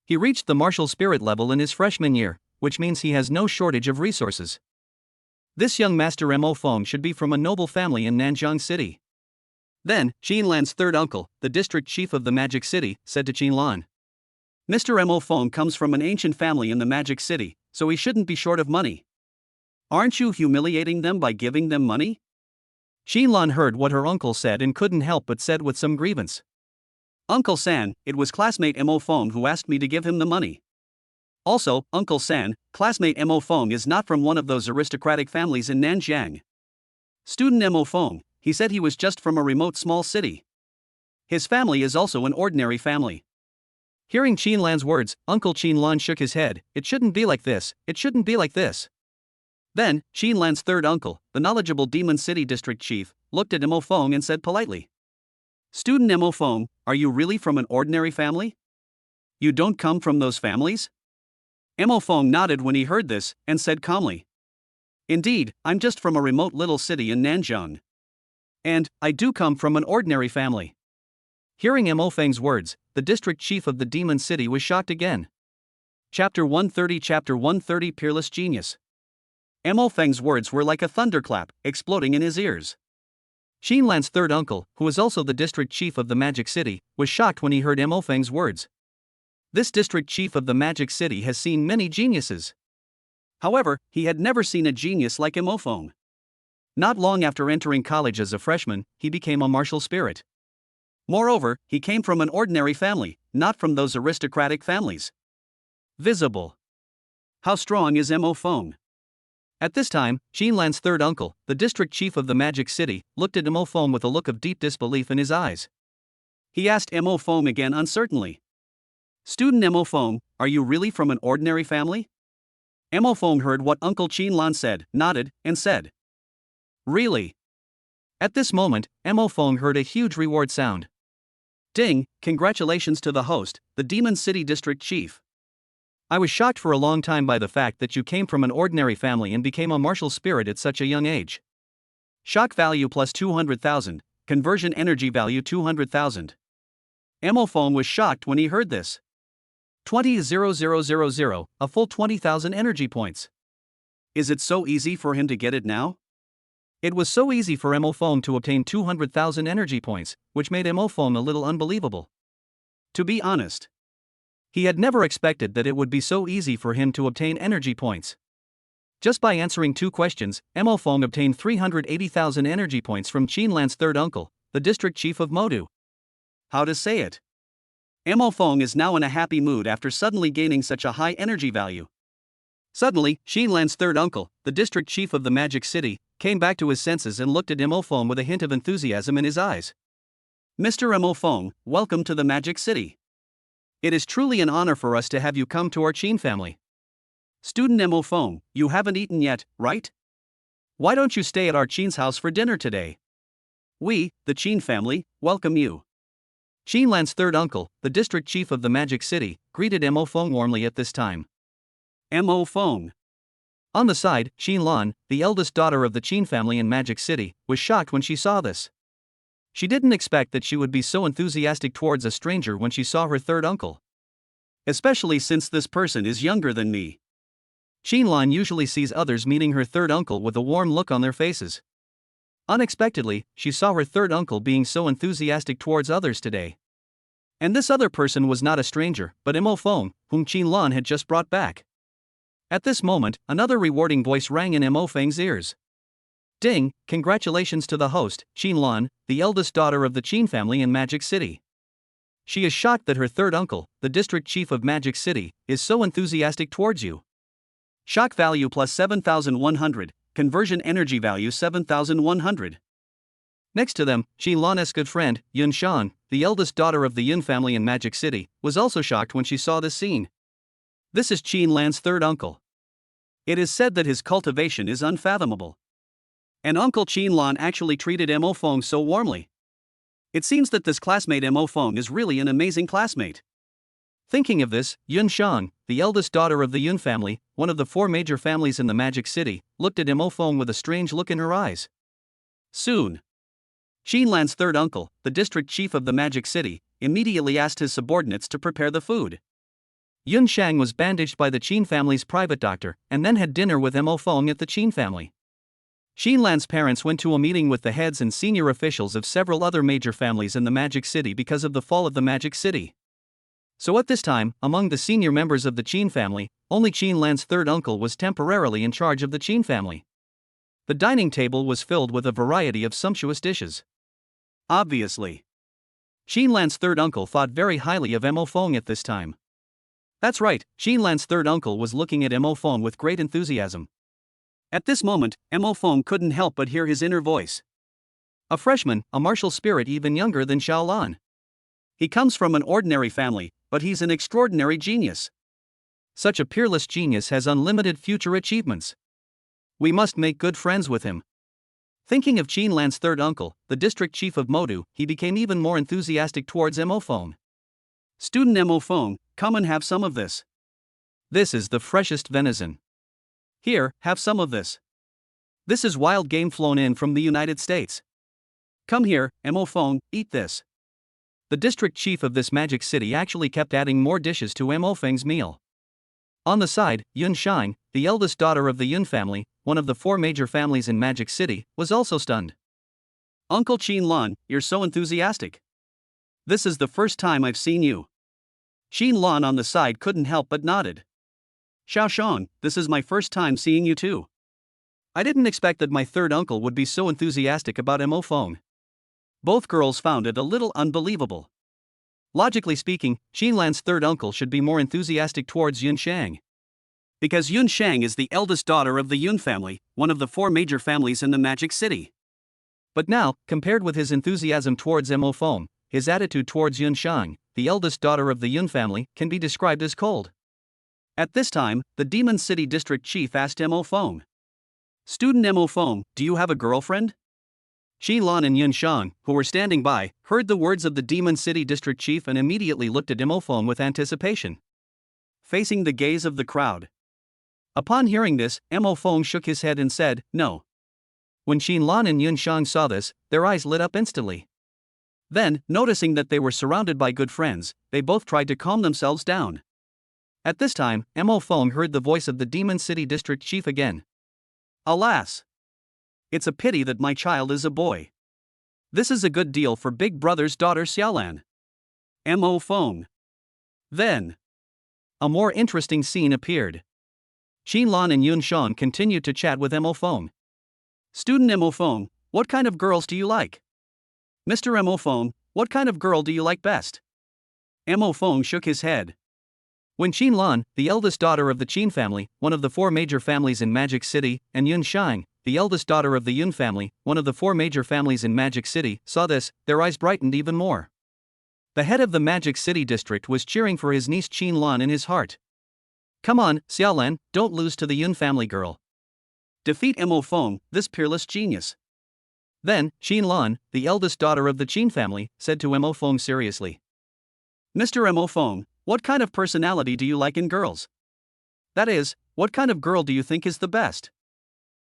He reached the martial spirit level in his freshman year, which means he has no shortage of resources. This young master Mo Feng should be from a noble family in Nanjiang City. Then, Qin Lan's third uncle, the district chief of the Magic City, said to Qin Lan, Mr. Mo Feng comes from an ancient family in the Magic City, so he shouldn't be short of money. Aren't you humiliating them by giving them money? Qin Lan heard what her uncle said and couldn't help but said with some grievance. Uncle San, it was classmate Mo Feng who asked me to give him the money. Also, Uncle San, classmate Mo Feng is not from one of those aristocratic families in Nanjiang. Student Mo Feng, he said he was just from a remote small city. His family is also an ordinary family. Hearing Qin Lan's words, Uncle Qin Lan shook his head. It shouldn't be like this, it shouldn't be like this. Then, Qin Lan's third uncle, the knowledgeable Demon City district chief, looked at Mo Feng and said politely, Student Mo Feng, are you really from an ordinary family? You don't come from those families? Mo Feng nodded when he heard this, and said calmly, Indeed, I'm just from a remote little city in Nanjiang. And, I do come from an ordinary family. Hearing Mo Feng's words, the district chief of the Demon City was shocked again. Chapter 130 Peerless Genius. Mo Feng's words were like a thunderclap, exploding in his ears. Qin Lan's third uncle, who was also the district chief of the Magic City, was shocked when he heard Mo Feng's words. This district chief of the Magic City has seen many geniuses. However, he had never seen a genius like Mo Feng. Not long after entering college as a freshman, he became a martial spirit. Moreover, he came from an ordinary family, not from those aristocratic families. Visible. How strong is Mo Feng? At this time, Qin Lan's third uncle, the district chief of the Magic City, looked at Mo Feng with a look of deep disbelief in his eyes. He asked Mo Feng again uncertainly. Student Mo Feng, are you really from an ordinary family? Mo Feng heard what Uncle Qin Lan said, nodded, and said, Really? At this moment, Mo Feng heard a huge reward sound. Ding, congratulations to the host, the Demon City district chief. I was shocked for a long time by the fact that you came from an ordinary family and became a martial spirit at such a young age. Shock value plus 200,000, conversion energy value 200,000. Mo Feng was shocked when he heard this. 20,000, a full 20,000 energy points. Is it so easy for him to get it now? It was so easy for Mo Feng to obtain 200,000 energy points, which made Mo Feng a little unbelievable. To be honest, he had never expected that it would be so easy for him to obtain energy points. Just by answering 2 questions, Mo Feng obtained 380,000 energy points from Qin Lan's third uncle, the district chief of Modu. How to say it? Mo Feng is now in a happy mood after suddenly gaining such a high energy value. Suddenly, Qin Lan's third uncle, the district chief of the Magic City, came back to his senses and looked at Mo Feng with a hint of enthusiasm in his eyes. Mr. Mo Feng, welcome to the Magic City. It is truly an honor for us to have you come to our Qin family. Student Mo Feng, you haven't eaten yet, right? Why don't you stay at our Qin's house for dinner today? We, the Qin family, welcome you. Qin Lan's third uncle, the district chief of the Magic City, greeted Mo Feng warmly at this time. Mo Feng. On the side, Qin Lan, the eldest daughter of the Qin family in Magic City, was shocked when she saw this. She didn't expect that she would be so enthusiastic towards a stranger when she saw her third uncle. Especially since this person is younger than me. Qin Lan usually sees others meeting her third uncle with a warm look on their faces. Unexpectedly, she saw her third uncle being so enthusiastic towards others today. And this other person was not a stranger, but Mo Feng, whom Qin Lan had just brought back. At this moment, another rewarding voice rang in Mo Feng's ears. Ding, congratulations to the host, Qin Lan, the eldest daughter of the Qin family in Magic City. She is shocked that her third uncle, the district chief of Magic City, is so enthusiastic towards you. Shock value plus 7,100, conversion energy value 7,100. Next to them, Qin Lan's good friend, Yun Shan, the eldest daughter of the Yun family in Magic City, was also shocked when she saw this scene. This is Qin Lan's third uncle. It is said that his cultivation is unfathomable. And Uncle Qin Lan actually treated Mo Feng so warmly. It seems that this classmate Mo Feng is really an amazing classmate. Thinking of this, Yun Shang, the eldest daughter of the Yun family, one of the four major families in the Magic City, looked at Mo Feng with a strange look in her eyes. Soon, Xin Lan's third uncle, the district chief of the Magic City, immediately asked his subordinates to prepare the food. Yun Shang was bandaged by the Qin family's private doctor, and then had dinner with Mo Feng at the Qin family. Xin Lan's parents went to a meeting with the heads and senior officials of several other major families in the Magic City because of the fall of the Magic City. So at this time, among the senior members of the Qin family, only Xin Lan's third uncle was temporarily in charge of the Qin family. The dining table was filled with a variety of sumptuous dishes. Obviously, Xin Lan's third uncle thought very highly of Mo Feng at this time. That's right, Xin Lan's third uncle was looking at Mo Feng with great enthusiasm. At this moment, Mo Feng couldn't help but hear his inner voice. A freshman, a martial spirit even younger than Xiaolan. He comes from an ordinary family, but he's an extraordinary genius. Such a peerless genius has unlimited future achievements. We must make good friends with him. Thinking of Xin Lan's third uncle, the district chief of Modu, he became even more enthusiastic towards Mo Feng. Student Mo Feng, come and have some of this. This is the freshest venison. Here, have some of this. This is wild game flown in from the United States. Come here, Mo Feng, eat this. The district chief of this magic city actually kept adding more dishes to Mo Feng's meal. On the side, Yun Shang, the eldest daughter of the Yun family, one of the four major families in Magic City, was also stunned. Uncle Xin Lan, you're so enthusiastic. This is the first time I've seen you. Xin Lan on the side couldn't help but nodded. Xiao Shang, this is my first time seeing you too. I didn't expect that my third uncle would be so enthusiastic about Mo Feng. Both girls found it a little unbelievable. Logically speaking, Xin Lan's third uncle should be more enthusiastic towards Yun Shang. Because Yun Shang is the eldest daughter of the Yun family, one of the four major families in the Magic City. But now, compared with his enthusiasm towards Mo Feng, his attitude towards Yun Shang, the eldest daughter of the Yun family, can be described as cold. At this time, the Demon City district chief asked Mo Feng. Student Mo Feng, do you have a girlfriend? Shi Lan and Yun Shang, who were standing by, heard the words of the Demon City district chief and immediately looked at Mo Feng with anticipation. Facing the gaze of the crowd. Upon hearing this, Mo Feng shook his head and said, no. When Xin Lan and Yun Shang saw this, their eyes lit up instantly. Then, noticing that they were surrounded by good friends, they both tried to calm themselves down. At this time, Mo Feng heard the voice of the Demon City district chief again. Alas! It's a pity that my child is a boy. This is a good deal for Big Brother's daughter Xiaolan. Mo Feng. Then, a more interesting scene appeared. Xin Lan and Yun Shang continued to chat with Mo Feng. Student Mo Feng, what kind of girls do you like? Mr. Mo Feng, what kind of girl do you like best? Mo Feng shook his head. When Xin Lan, the eldest daughter of the Qin family, one of the four major families in Magic City, and Yun Shang, the eldest daughter of the Yun family, one of the four major families in Magic City, saw this, their eyes brightened even more. The head of the Magic City district was cheering for his niece Xin Lan in his heart. Come on, Xiaolan, don't lose to the Yun family girl. Defeat Mo Feng, this peerless genius. Then, Xin Lan, the eldest daughter of the Qin family, said to Mo Feng seriously. Mr. Mo Feng, what kind of personality do you like in girls? That is, what kind of girl do you think is the best?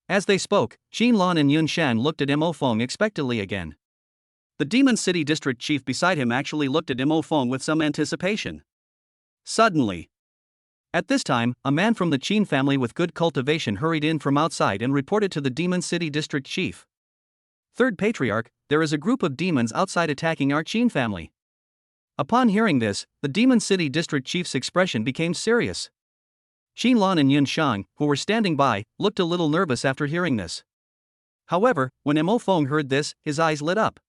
As they spoke, Xin Lan and Yun Shang looked at Mo Feng expectantly again. The Demon City district chief beside him actually looked at Mo Feng with some anticipation. Suddenly, at this time, a man from the Qin family with good cultivation hurried in from outside and reported to the Demon City district chief. Third Patriarch, there is a group of demons outside attacking our Qin family. Upon hearing this, the Demon City district chief's expression became serious. Xin Lan and Yun Shang, who were standing by, looked a little nervous after hearing this. However, when Mo Feng heard this, his eyes lit up.